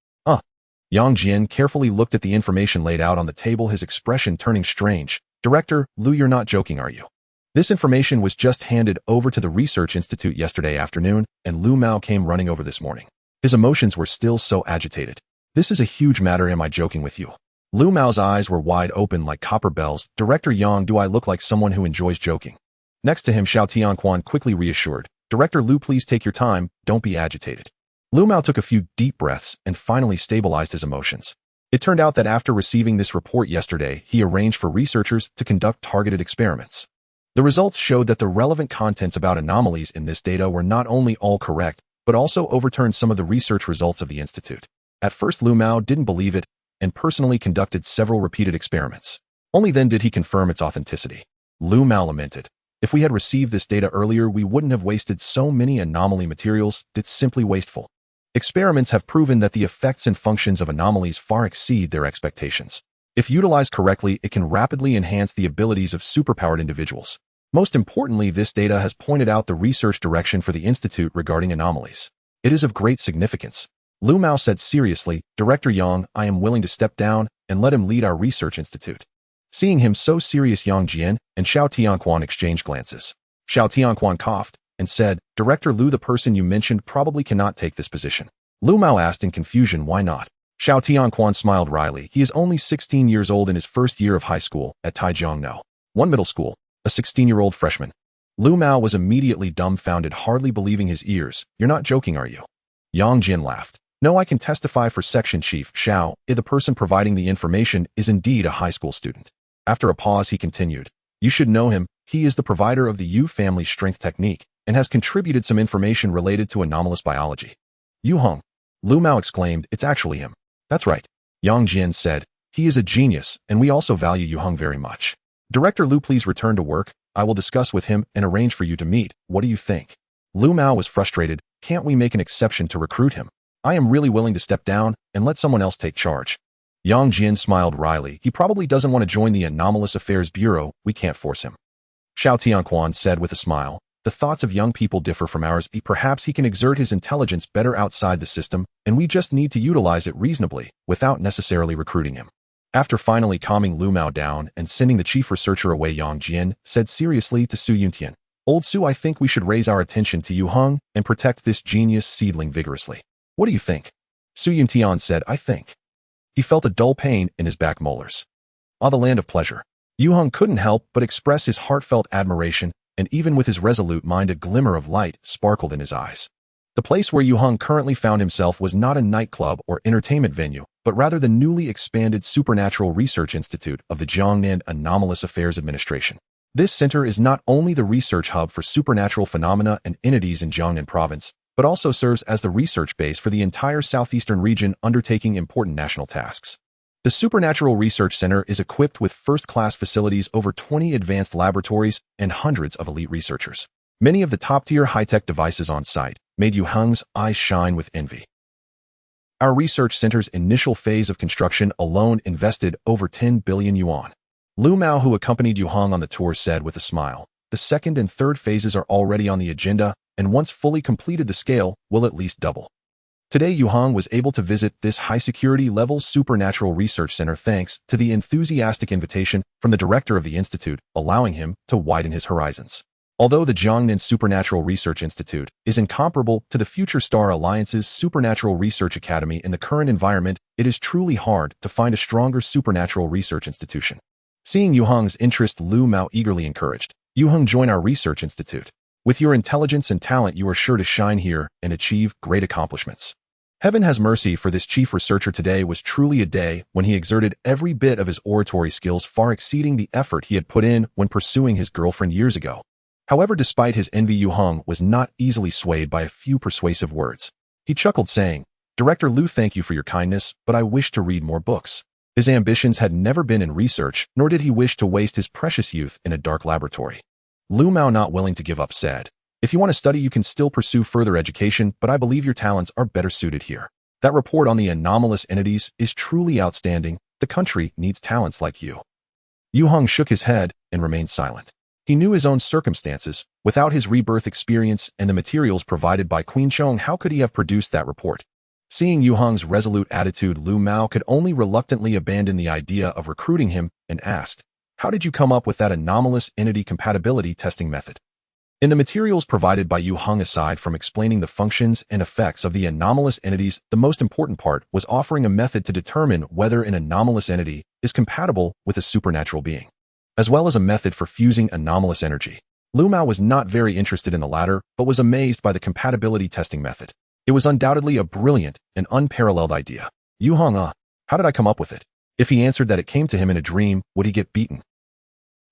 Yang Jian carefully looked at the information laid out on the table, his expression turning strange. Director, Lu, you're not joking, are you? This information was just handed over to the Research Institute yesterday afternoon, and Lu Mao came running over this morning. His emotions were still so agitated. This is a huge matter, am I joking with you? Lu Mao's eyes were wide open like copper bells. Director Yang, do I look like someone who enjoys joking? Next to him, Xiao Tianquan quickly reassured. Director Lu, please take your time, don't be agitated. Lu Mao took a few deep breaths and finally stabilized his emotions. It turned out that after receiving this report yesterday, he arranged for researchers to conduct targeted experiments. The results showed that the relevant contents about anomalies in this data were not only all correct, but also overturned some of the research results of the Institute. At first, Lu Mao didn't believe it and personally conducted several repeated experiments. Only then did he confirm its authenticity. Lu Mao lamented, if we had received this data earlier, we wouldn't have wasted so many anomaly materials. It's simply wasteful. Experiments have proven that the effects and functions of anomalies far exceed their expectations. If utilized correctly, it can rapidly enhance the abilities of superpowered individuals. Most importantly, this data has pointed out the research direction for the Institute regarding anomalies. It is of great significance. Lu Mao said seriously, Director Yang, I am willing to step down and let him lead our research institute. Seeing him so serious, Yang Jian and Xiao Tianquan exchanged glances. Xiao Tianquan coughed and said, Director Lu, the person you mentioned probably cannot take this position. Lu Mao asked in confusion, why not? Xiao Tianquan smiled wryly. He is only 16 years old in his first year of high school at Taijiangno. One middle school, a 16-year-old freshman. Lu Mao was immediately dumbfounded, hardly believing his ears. You're not joking, are you? Yang Jian laughed. No, I can testify for Section Chief Xiao. The person providing the information is indeed a high school student. After a pause, he continued. You should know him. He is the provider of the Yue family's strength technique and has contributed some information related to anomalous biology. Yue Heng. Lu Mao exclaimed, it's actually him. That's right. Yang Jian said, he is a genius, and we also value Yue Heng very much. Director Lu, please return to work. I will discuss with him and arrange for you to meet. What do you think? Lu Mao was frustrated. Can't we make an exception to recruit him? I am really willing to step down and let someone else take charge. Yang Jian smiled wryly. He probably doesn't want to join the Anomalous Affairs Bureau. We can't force him. Xiao Tianquan said with a smile. The thoughts of young people differ from ours. Perhaps he can exert his intelligence better outside the system, and we just need to utilize it reasonably, without necessarily recruiting him. After finally calming Lu Mao down and sending the chief researcher away, Yang Jian said seriously to Su Yuntian, Old Su, I think we should raise our attention to Yue Heng and protect this genius seedling vigorously. What do you think? Su Yuntian said, I think. He felt a dull pain in his back molars. Ah, the land of pleasure. Yue Heng couldn't help but express his heartfelt admiration, and even with his resolute mind, a glimmer of light sparkled in his eyes. The place where Yue Heng currently found himself was not a nightclub or entertainment venue, but rather the newly expanded Supernatural Research Institute of the Jiangnan Anomalous Affairs Administration. This center is not only the research hub for supernatural phenomena and entities in Jiangnan province, but also serves as the research base for the entire southeastern region undertaking important national tasks. The Supernatural Research Center is equipped with first-class facilities, over 20 advanced laboratories, and hundreds of elite researchers. Many of the top-tier high-tech devices on site made Yue Heng's eyes shine with envy. Our research center's initial phase of construction alone invested over 10 billion yuan. Lu Mao, who accompanied Yue Heng on the tour, said with a smile, the second and third phases are already on the agenda, and once fully completed, the scale will at least double. Today, Yue Heng was able to visit this high-security level Supernatural Research Center thanks to the enthusiastic invitation from the director of the institute, allowing him to widen his horizons. Although the Jiangnan Supernatural Research Institute is incomparable to the Future Star Alliance's Supernatural Research Academy in the current environment, it is truly hard to find a stronger supernatural research institution. Seeing Yue Heng's interest, Lu Mao eagerly encouraged, Yue Heng, join our research institute. With your intelligence and talent, you are sure to shine here and achieve great accomplishments. Heaven has mercy for this chief researcher. Today was truly a day when he exerted every bit of his oratory skills, far exceeding the effort he had put in when pursuing his girlfriend years ago. However, despite his envy, Yue Heng was not easily swayed by a few persuasive words. He chuckled, saying, Director Lu, thank you for your kindness, but I wish to read more books. His ambitions had never been in research, nor did he wish to waste his precious youth in a dark laboratory. Lu Mao, not willing to give up, said, if you want to study, you can still pursue further education, but I believe your talents are better suited here. That report on the anomalous entities is truly outstanding. The country needs talents like you. Yue Heng shook his head and remained silent. He knew his own circumstances. Without his rebirth experience and the materials provided by Queen Chong, how could he have produced that report? Seeing Yue Heng's resolute attitude, Lu Mao could only reluctantly abandon the idea of recruiting him and asked, "How did you come up with that anomalous entity compatibility testing method?" In the materials provided by Yue Heng, aside from explaining the functions and effects of the anomalous entities, the most important part was offering a method to determine whether an anomalous entity is compatible with a supernatural being, as well as a method for fusing anomalous energy. Lu Mao was not very interested in the latter, but was amazed by the compatibility testing method. It was undoubtedly a brilliant and unparalleled idea. Yue Heng, how did I come up with it? If he answered that it came to him in a dream, would he get beaten?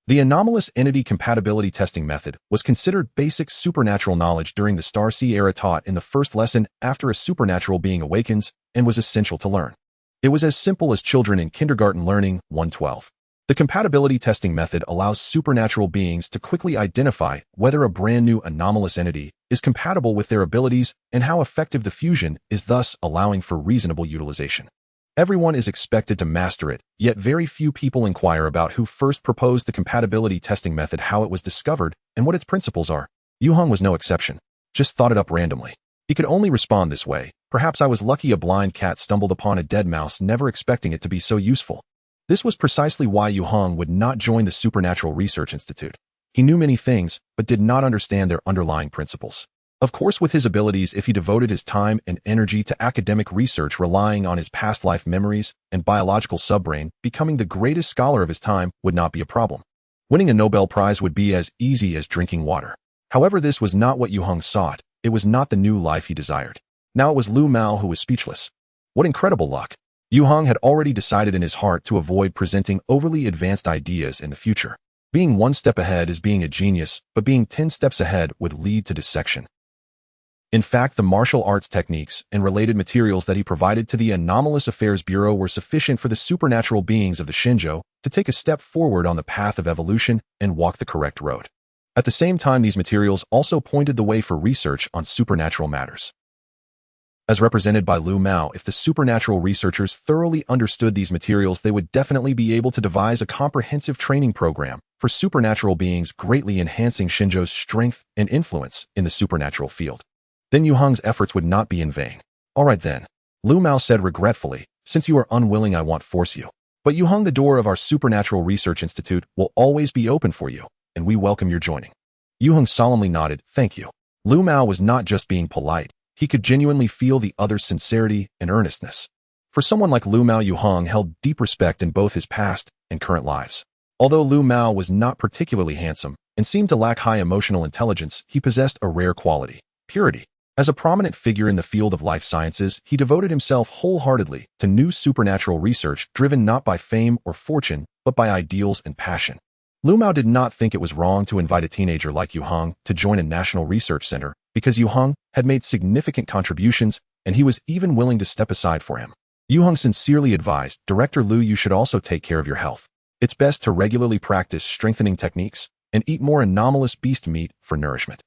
The anomalous entity compatibility testing method was considered basic supernatural knowledge during the Star Sea era, taught in the first lesson after a supernatural being awakens, and was essential to learn. It was as simple as children in kindergarten learning 112. The compatibility testing method allows supernatural beings to quickly identify whether a brand new anomalous entity is compatible with their abilities and how effective the fusion is, thus allowing for reasonable utilization. Everyone is expected to master it, yet very few people inquire about who first proposed the compatibility testing method, how it was discovered, and what its principles are. Yue Heng was no exception. Just thought it up randomly. He could only respond this way. Perhaps I was lucky a blind cat stumbled upon a dead mouse, never expecting it to be so useful. This was precisely why Yue Heng would not join the Supernatural Research Institute. He knew many things, but did not understand their underlying principles. Of course, with his abilities, if he devoted his time and energy to academic research, relying on his past life memories and biological subbrain, becoming the greatest scholar of his time would not be a problem. Winning a Nobel Prize would be as easy as drinking water. However, this was not what Yue Heng sought. It was not the new life he desired. Now it was Lu Mao who was speechless. What incredible luck! Yue Heng had already decided in his heart to avoid presenting overly advanced ideas in the future. Being one step ahead is being a genius, but being 10 steps ahead would lead to dissection. In fact, the martial arts techniques and related materials that he provided to the Anomalous Affairs Bureau were sufficient for the supernatural beings of the Shinjo to take a step forward on the path of evolution and walk the correct road. At the same time, these materials also pointed the way for research on supernatural matters. As represented by Lu Mao, if the supernatural researchers thoroughly understood these materials, they would definitely be able to devise a comprehensive training program for supernatural beings, greatly enhancing Shinjo's strength and influence in the supernatural field. Then Yue Heng's efforts would not be in vain. All right then, Lu Mao said regretfully, since you are unwilling, I won't force you. But Yue Heng, the door of our Supernatural Research Institute will always be open for you, and we welcome your joining. Yue Heng solemnly nodded, thank you. Lu Mao was not just being polite. He could genuinely feel the other's sincerity and earnestness. For someone like Lu Mao, Yue Heng held deep respect in both his past and current lives. Although Lu Mao was not particularly handsome and seemed to lack high emotional intelligence, he possessed a rare quality: purity. As a prominent figure in the field of life sciences, he devoted himself wholeheartedly to new supernatural research, driven not by fame or fortune, but by ideals and passion. Lu Mao did not think it was wrong to invite a teenager like Yue Heng to join a national research center, because Yue Heng had made significant contributions and he was even willing to step aside for him. Yue Heng sincerely advised, Director Lu, you should also take care of your health. It's best to regularly practice strengthening techniques and eat more anomalous beast meat for nourishment.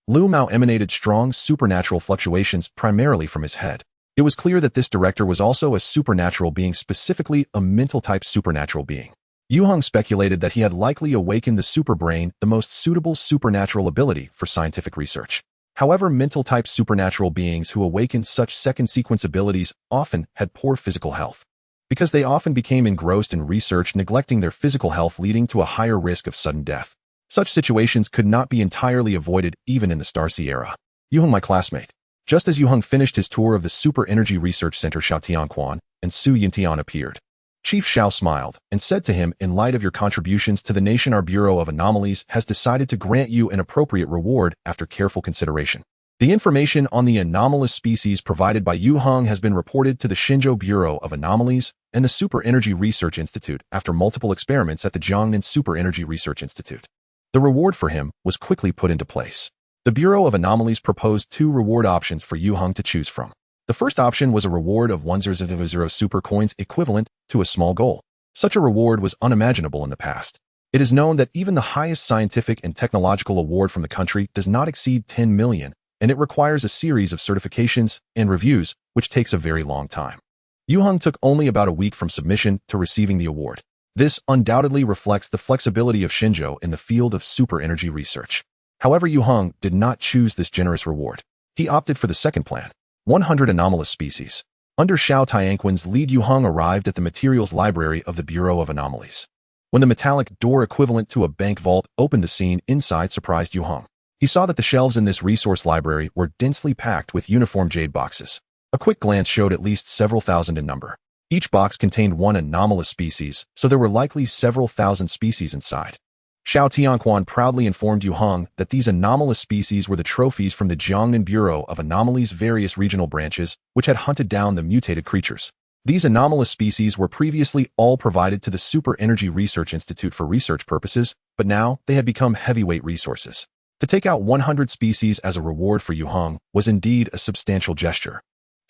Lu Mao emanated strong supernatural fluctuations primarily from his head. It was clear that this director was also a supernatural being, specifically a mental-type supernatural being. Yue Heng speculated that he had likely awakened the superbrain, the most suitable supernatural ability for scientific research. However, mental-type supernatural beings who awakened such second-sequence abilities often had poor physical health, because they often became engrossed in research, neglecting their physical health, leading to a higher risk of sudden death. Such situations could not be entirely avoided even in the Star Sea era. Yue Heng, my classmate. Just as Yue Heng finished his tour of the Super Energy Research Center, Xiao Tianquan and Su Yintian appeared. Chief Xiao smiled and said to him, in light of your contributions to the nation, our Bureau of Anomalies has decided to grant you an appropriate reward after careful consideration. The information on the anomalous species provided by Yue Heng has been reported to the Shinjo Bureau of Anomalies and the Super Energy Research Institute after multiple experiments at the Jiangnan Super Energy Research Institute. The reward for him was quickly put into place. The Bureau of Anomalies proposed 2 reward options for Yue Heng to choose from. The first option was a reward of 100 super coins, equivalent to a small goal. Such a reward was unimaginable in the past. It is known that even the highest scientific and technological award from the country does not exceed 10 million, and it requires a series of certifications and reviews, which takes a very long time. Yue Heng took only about a week from submission to receiving the award. This undoubtedly reflects the flexibility of Shinjo in the field of super energy research. However, Yue Heng did not choose this generous reward. He opted for the second plan. 100 anomalous species. Under Xiao Tianquan's lead, Yue Heng arrived at the materials library of the Bureau of Anomalies. When the metallic door equivalent to a bank vault opened, the scene inside surprised Yue Heng. He saw that the shelves in this resource library were densely packed with uniform jade boxes. A quick glance showed at least several thousand in number. Each box contained one anomalous species, so there were likely several thousand species inside. Xiao Tianquan proudly informed Yue Heng that these anomalous species were the trophies from the Jiangnan Bureau of Anomalies' various regional branches, which had hunted down the mutated creatures. These anomalous species were previously all provided to the Super Energy Research Institute for research purposes, but now they had become heavyweight resources. To take out 100 species as a reward for Yue Heng was indeed a substantial gesture.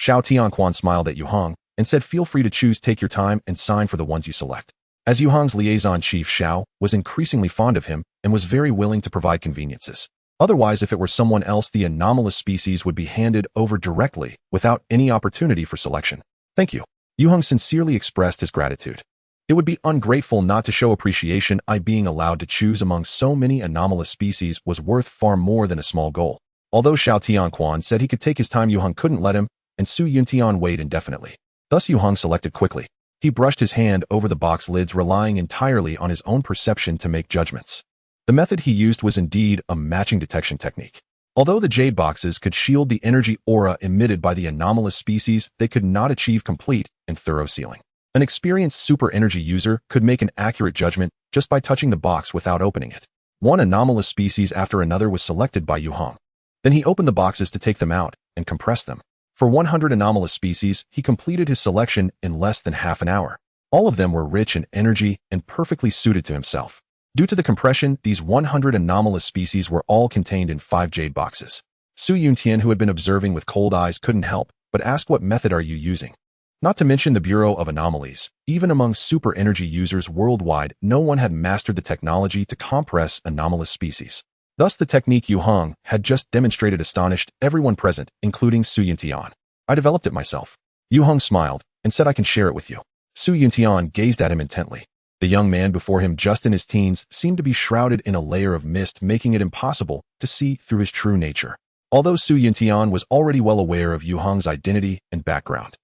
Xiao Tianquan smiled at Yue Heng and said, "Feel free to choose, take your time, and sign for the ones you select." As Yue Heng's liaison chief, Xiao was increasingly fond of him and was very willing to provide conveniences. Otherwise, if it were someone else, the anomalous species would be handed over directly without any opportunity for selection. "Thank you." Yue Heng sincerely expressed his gratitude. It would be ungrateful not to show appreciation. Being allowed to choose among so many anomalous species was worth far more than a small goal. Although Xiao Tianquan said he could take his time, Yue Heng couldn't let him, and Su Yuntian weighed indefinitely. Thus Yue Heng selected quickly. He brushed his hand over the box lids, relying entirely on his own perception to make judgments. The method he used was indeed a matching detection technique. Although the jade boxes could shield the energy aura emitted by the anomalous species, they could not achieve complete and thorough sealing. An experienced super energy user could make an accurate judgment just by touching the box without opening it. One anomalous species after another was selected by Yue Heng. Then he opened the boxes to take them out and compress them. For 100 anomalous species, he completed his selection in less than half an hour. All of them were rich in energy and perfectly suited to himself. Due to the compression, these 100 anomalous species were all contained in 5 jade boxes. Su Yuntian, who had been observing with cold eyes, couldn't help but ask, "What method are you using?" Not to mention the Bureau of Anomalies. Even among super energy users worldwide, no one had mastered the technology to compress anomalous species. Thus, the technique Yue Heng had just demonstrated astonished everyone present, including Su Yuntian. "I developed it myself." Yue Heng smiled and said, "I can share it with you." Su Yuntian gazed at him intently. The young man before him, just in his teens, seemed to be shrouded in a layer of mist, making it impossible to see through his true nature. Although Su Yuntian was already well aware of Yue Heng's identity and background,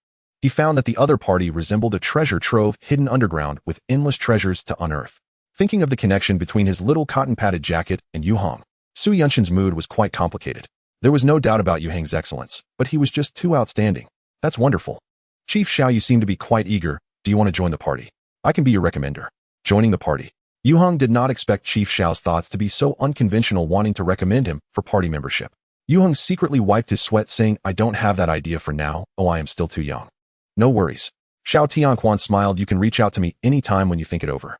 he found that the other party resembled a treasure trove hidden underground with endless treasures to unearth. Thinking of the connection between his little cotton-padded jacket and Yue Heng, Su Yunshin's mood was quite complicated. There was no doubt about Yue Heng's excellence, but he was just too outstanding. "That's wonderful. Chief Xiao, you seem to be quite eager. Do you want to join the party? I can be your recommender." Joining the party. Yue Heng did not expect Chief Xiao's thoughts to be so unconventional, wanting to recommend him for party membership. Yue Heng secretly wiped his sweat, saying, "I don't have that idea for now. I am still too young." "No worries." Xiao Tianquan smiled. "You can reach out to me any time when you think it over."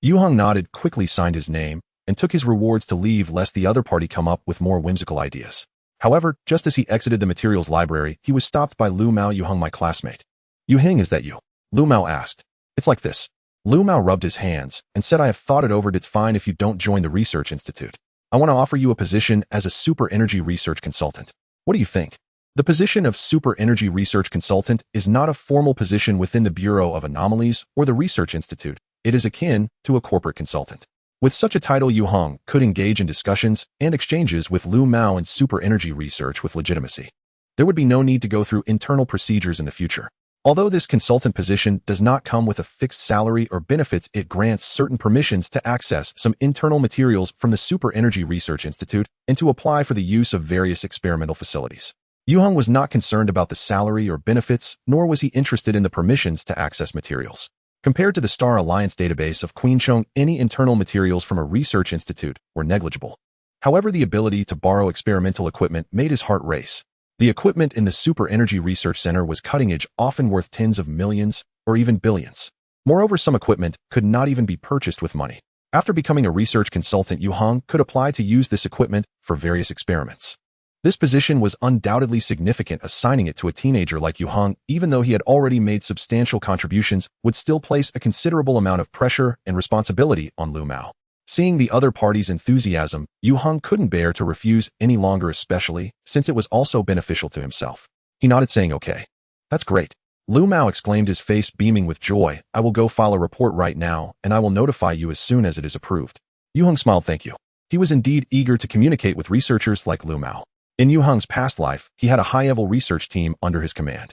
Yue Heng nodded, quickly signed his name, and took his rewards to leave lest the other party come up with more whimsical ideas. However, just as he exited the materials library, he was stopped by Lu Mao. "Yue Heng, my classmate." "Yue Heng, is that you?" Lu Mao asked. "It's like this." Lu Mao rubbed his hands and said, "I have thought it over. It's fine if you don't join the research institute. I want to offer you a position as a super energy research consultant. What do you think?" The position of super energy research consultant is not a formal position within the Bureau of Anomalies or the research institute. It is akin to a corporate consultant. With such a title, Yue Heng could engage in discussions and exchanges with Lu Mao and super energy research with legitimacy. There would be no need to go through internal procedures in the future. Although this consultant position does not come with a fixed salary or benefits, it grants certain permissions to access some internal materials from the Super Energy Research Institute and to apply for the use of various experimental facilities. Yue Heng was not concerned about the salary or benefits, nor was he interested in the permissions to access materials. Compared to the Star Alliance database of Queenchong, any internal materials from a research institute were negligible. However, the ability to borrow experimental equipment made his heart race. The equipment in the Super Energy Research Center was cutting-edge, often worth tens of millions or even billions. Moreover, some equipment could not even be purchased with money. After becoming a research consultant, Yue Heng could apply to use this equipment for various experiments. This position was undoubtedly significant. Assigning it to a teenager like Yue Heng, even though he had already made substantial contributions, would still place a considerable amount of pressure and responsibility on Lu Mao. Seeing the other party's enthusiasm, Yue Heng couldn't bear to refuse any longer, especially since it was also beneficial to himself. He nodded, saying, "Okay. That's great." Lu Mao exclaimed, his face beaming with joy. "I will go file a report right now, and I will notify you as soon as it is approved." Yue Heng smiled. "Thank you." He was indeed eager to communicate with researchers like Lu Mao. In Yue Heng's past life, he had a high-level research team under his command.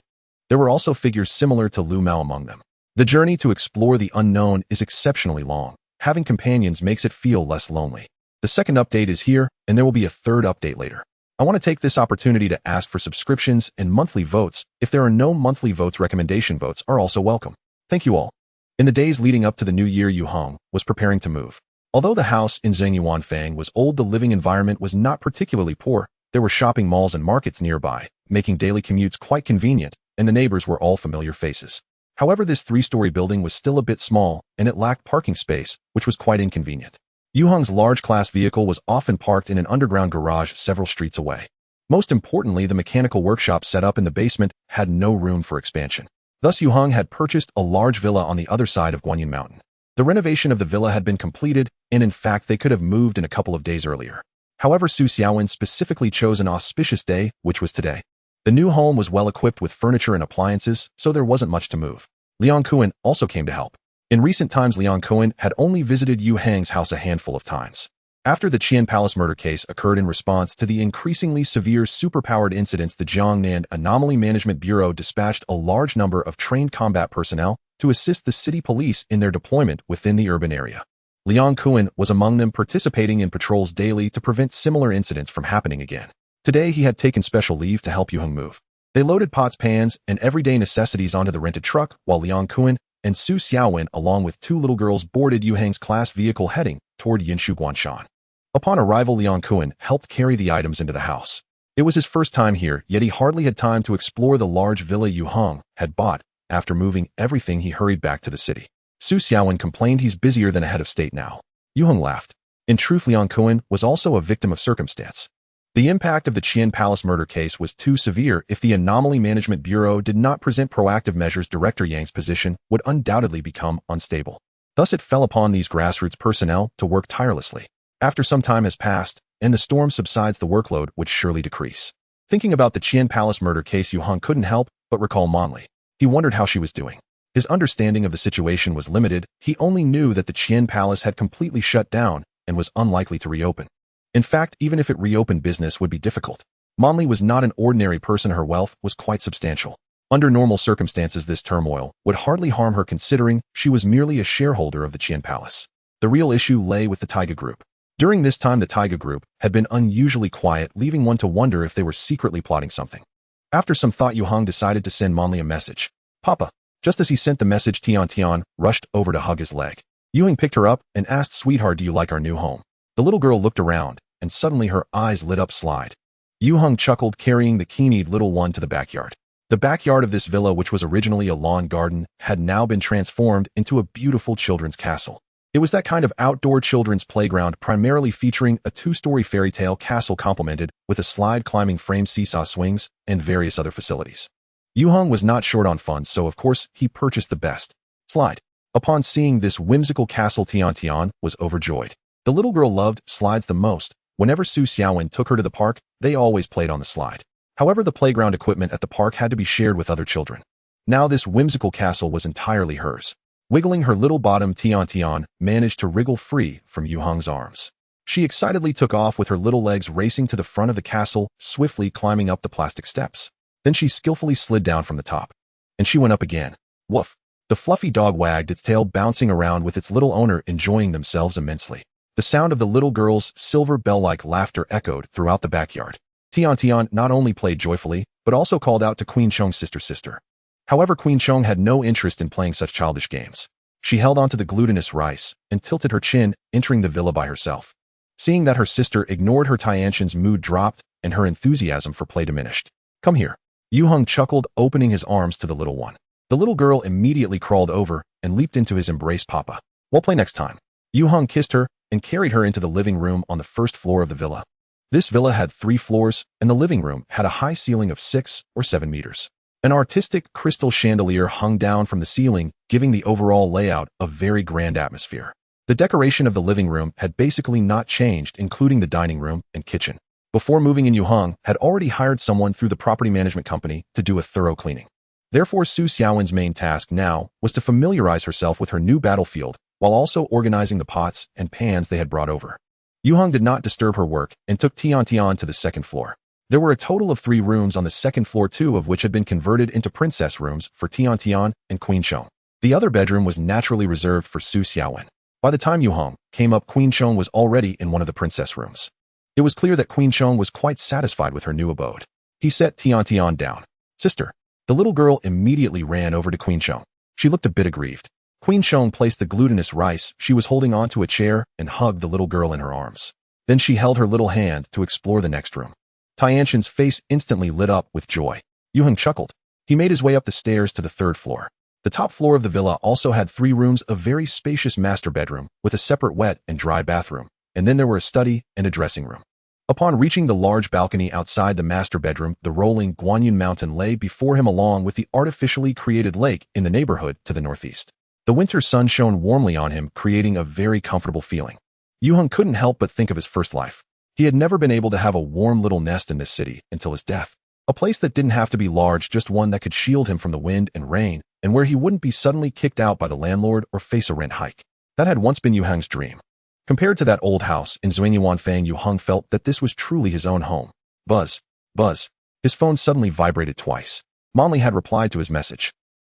There were also figures similar to Lu Mao among them. The journey to explore the unknown is exceptionally long. Having companions makes it feel less lonely. The second update is here, and there will be a third update later. I want to take this opportunity to ask for subscriptions and monthly votes. If there are no monthly votes, recommendation votes are also welcome. Thank you all. In the days leading up to the new year, Yue Heng was preparing to move. Although the house in Wufeng was old, the living environment was not particularly poor. There were shopping malls and markets nearby, making daily commutes quite convenient, and the neighbors were all familiar faces. However, this three-story building was still a bit small, and it lacked parking space, which was quite inconvenient. Yue Heng's large-class vehicle was often parked in an underground garage several streets away. Most importantly, the mechanical workshop set up in the basement had no room for expansion. Thus, Yue Heng had purchased a large villa on the other side of Guanyin Mountain. The renovation of the villa had been completed, and in fact, they could have moved in a couple of days earlier. However, Su Xiaowen specifically chose an auspicious day, which was today. The new home was well equipped with furniture and appliances, so there wasn't much to move. Liang Kuan also came to help. In recent times, Liang Kuan had only visited Yue Heng's house a handful of times. After the Qian Palace murder case occurred in response to the increasingly severe superpowered incidents, the Jiangnan Anomaly Management Bureau dispatched a large number of trained combat personnel to assist the city police in their deployment within the urban area. Liang Kuan was among them, participating in patrols daily to prevent similar incidents from happening again. Today, he had taken special leave to help Yue Heng move. They loaded pots, pans, and everyday necessities onto the rented truck, while Liang Kuan and Su Xiaowen, along with two little girls, boarded Yue Heng's class vehicle heading toward Yinshu Guanshan. Upon arrival, Liang Kuan helped carry the items into the house. It was his first time here, yet he hardly had time to explore the large villa Yue Heng had bought. After moving everything, he hurried back to the city. Su Xiaowen complained he's busier than a head of state now. Yue Heng laughed. In truth, Liang Kuan was also a victim of circumstance. The impact of the Qian Palace murder case was too severe. If the Anomaly Management Bureau did not present proactive measures, Director Yang's position would undoubtedly become unstable. Thus, it fell upon these grassroots personnel to work tirelessly. After some time has passed, and the storm subsides, the workload would surely decrease. Thinking about the Qian Palace murder case, Yue Heng couldn't help but recall Monli. He wondered how she was doing. His understanding of the situation was limited. He only knew that the Qian Palace had completely shut down and was unlikely to reopen. In fact, even if it reopened, business would be difficult. Monli was not an ordinary person. Her wealth was quite substantial. Under normal circumstances, this turmoil would hardly harm her, considering she was merely a shareholder of the Qian Palace. The real issue lay with the Taiga Group. During this time, the Taiga Group had been unusually quiet, leaving one to wonder if they were secretly plotting something. After some thought, Yue Heng decided to send Monli a message. "Papa." Just as he sent the message, Tian rushed over to hug his leg. Yue Heng picked her up and asked, "Sweetheart, do you like our new home?" The little girl looked around, and suddenly her eyes lit up. Slide. Yue Heng chuckled, carrying the keen-eyed little one to the backyard. The backyard of this villa, which was originally a lawn garden, had now been transformed into a beautiful children's castle. It was that kind of outdoor children's playground, primarily featuring a two-story fairy tale castle complemented with a slide-climbing frame, seesaw swings, and various other facilities. Yue Heng was not short on funds, so of course he purchased the best slide. Upon seeing this whimsical castle, Tian was overjoyed. The little girl loved slides the most. Whenever Su Xiaowen took her to the park, they always played on the slide. However, the playground equipment at the park had to be shared with other children. Now this whimsical castle was entirely hers. Wiggling her little bottom, Tian managed to wriggle free from Yue Heng's arms. She excitedly took off with her little legs, racing to the front of the castle, swiftly climbing up the plastic steps. Then she skillfully slid down from the top. And she went up again. Woof! The fluffy dog wagged its tail, bouncing around with its little owner, enjoying themselves immensely. The sound of the little girl's silver bell-like laughter echoed throughout the backyard. Tian not only played joyfully, but also called out to Queen Chong's sister. However, Queen Chong had no interest in playing such childish games. She held onto the glutinous rice and tilted her chin, entering the villa by herself. Seeing that her sister ignored her, Tian's mood dropped and her enthusiasm for play diminished. "Come here." Yue Heng chuckled, opening his arms to the little one. The little girl immediately crawled over and leaped into his embrace. "Papa, we'll play next time." Yue Heng kissed her and carried her into the living room on the first floor of the villa. This villa had 3 floors, and the living room had a high ceiling of 6 or 7 meters. An artistic crystal chandelier hung down from the ceiling, giving the overall layout a very grand atmosphere. The decoration of the living room had basically not changed, including the dining room and kitchen. Before moving in, Yue Heng had already hired someone through the property management company to do a thorough cleaning. Therefore, Su Xiaowen's main task now was to familiarize herself with her new battlefield, while also organizing the pots and pans they had brought over. Yue Heng did not disturb her work and took Tian to the second floor. There were a total of 3 rooms on the second floor, 2 of which had been converted into princess rooms for Tian Tian and Queen Sheng. The other bedroom was naturally reserved for Su Xiaowen. By the time Yue Heng came up, Queen Sheng was already in one of the princess rooms. It was clear that Queen Sheng was quite satisfied with her new abode. He set Tian Tian down. "Sister." The little girl immediately ran over to Queen Sheng. She looked a bit aggrieved. Queen Sheng placed the glutinous rice she was holding onto a chair and hugged the little girl in her arms. Then she held her little hand to explore the next room. Tianshan's face instantly lit up with joy. Yue Heng chuckled. He made his way up the stairs to the 3rd floor. The top floor of the villa also had 3 rooms, a very spacious master bedroom with a separate wet and dry bathroom, and then there were a study and a dressing room. Upon reaching the large balcony outside the master bedroom, the rolling Guanyin Mountain lay before him along with the artificially created lake in the neighborhood to the northeast. The winter sun shone warmly on him, creating a very comfortable feeling. Yue Heng couldn't help but think of his first life. He had never been able to have a warm little nest in this city until his death. A place that didn't have to be large, just one that could shield him from the wind and rain, and where he wouldn't be suddenly kicked out by the landlord or face a rent hike. That had once been Yue Heng's dream. Compared to that old house in Wufeng, Yue Heng felt that this was truly his own home. Buzz. Buzz. His phone suddenly vibrated twice. Monli had replied to his message.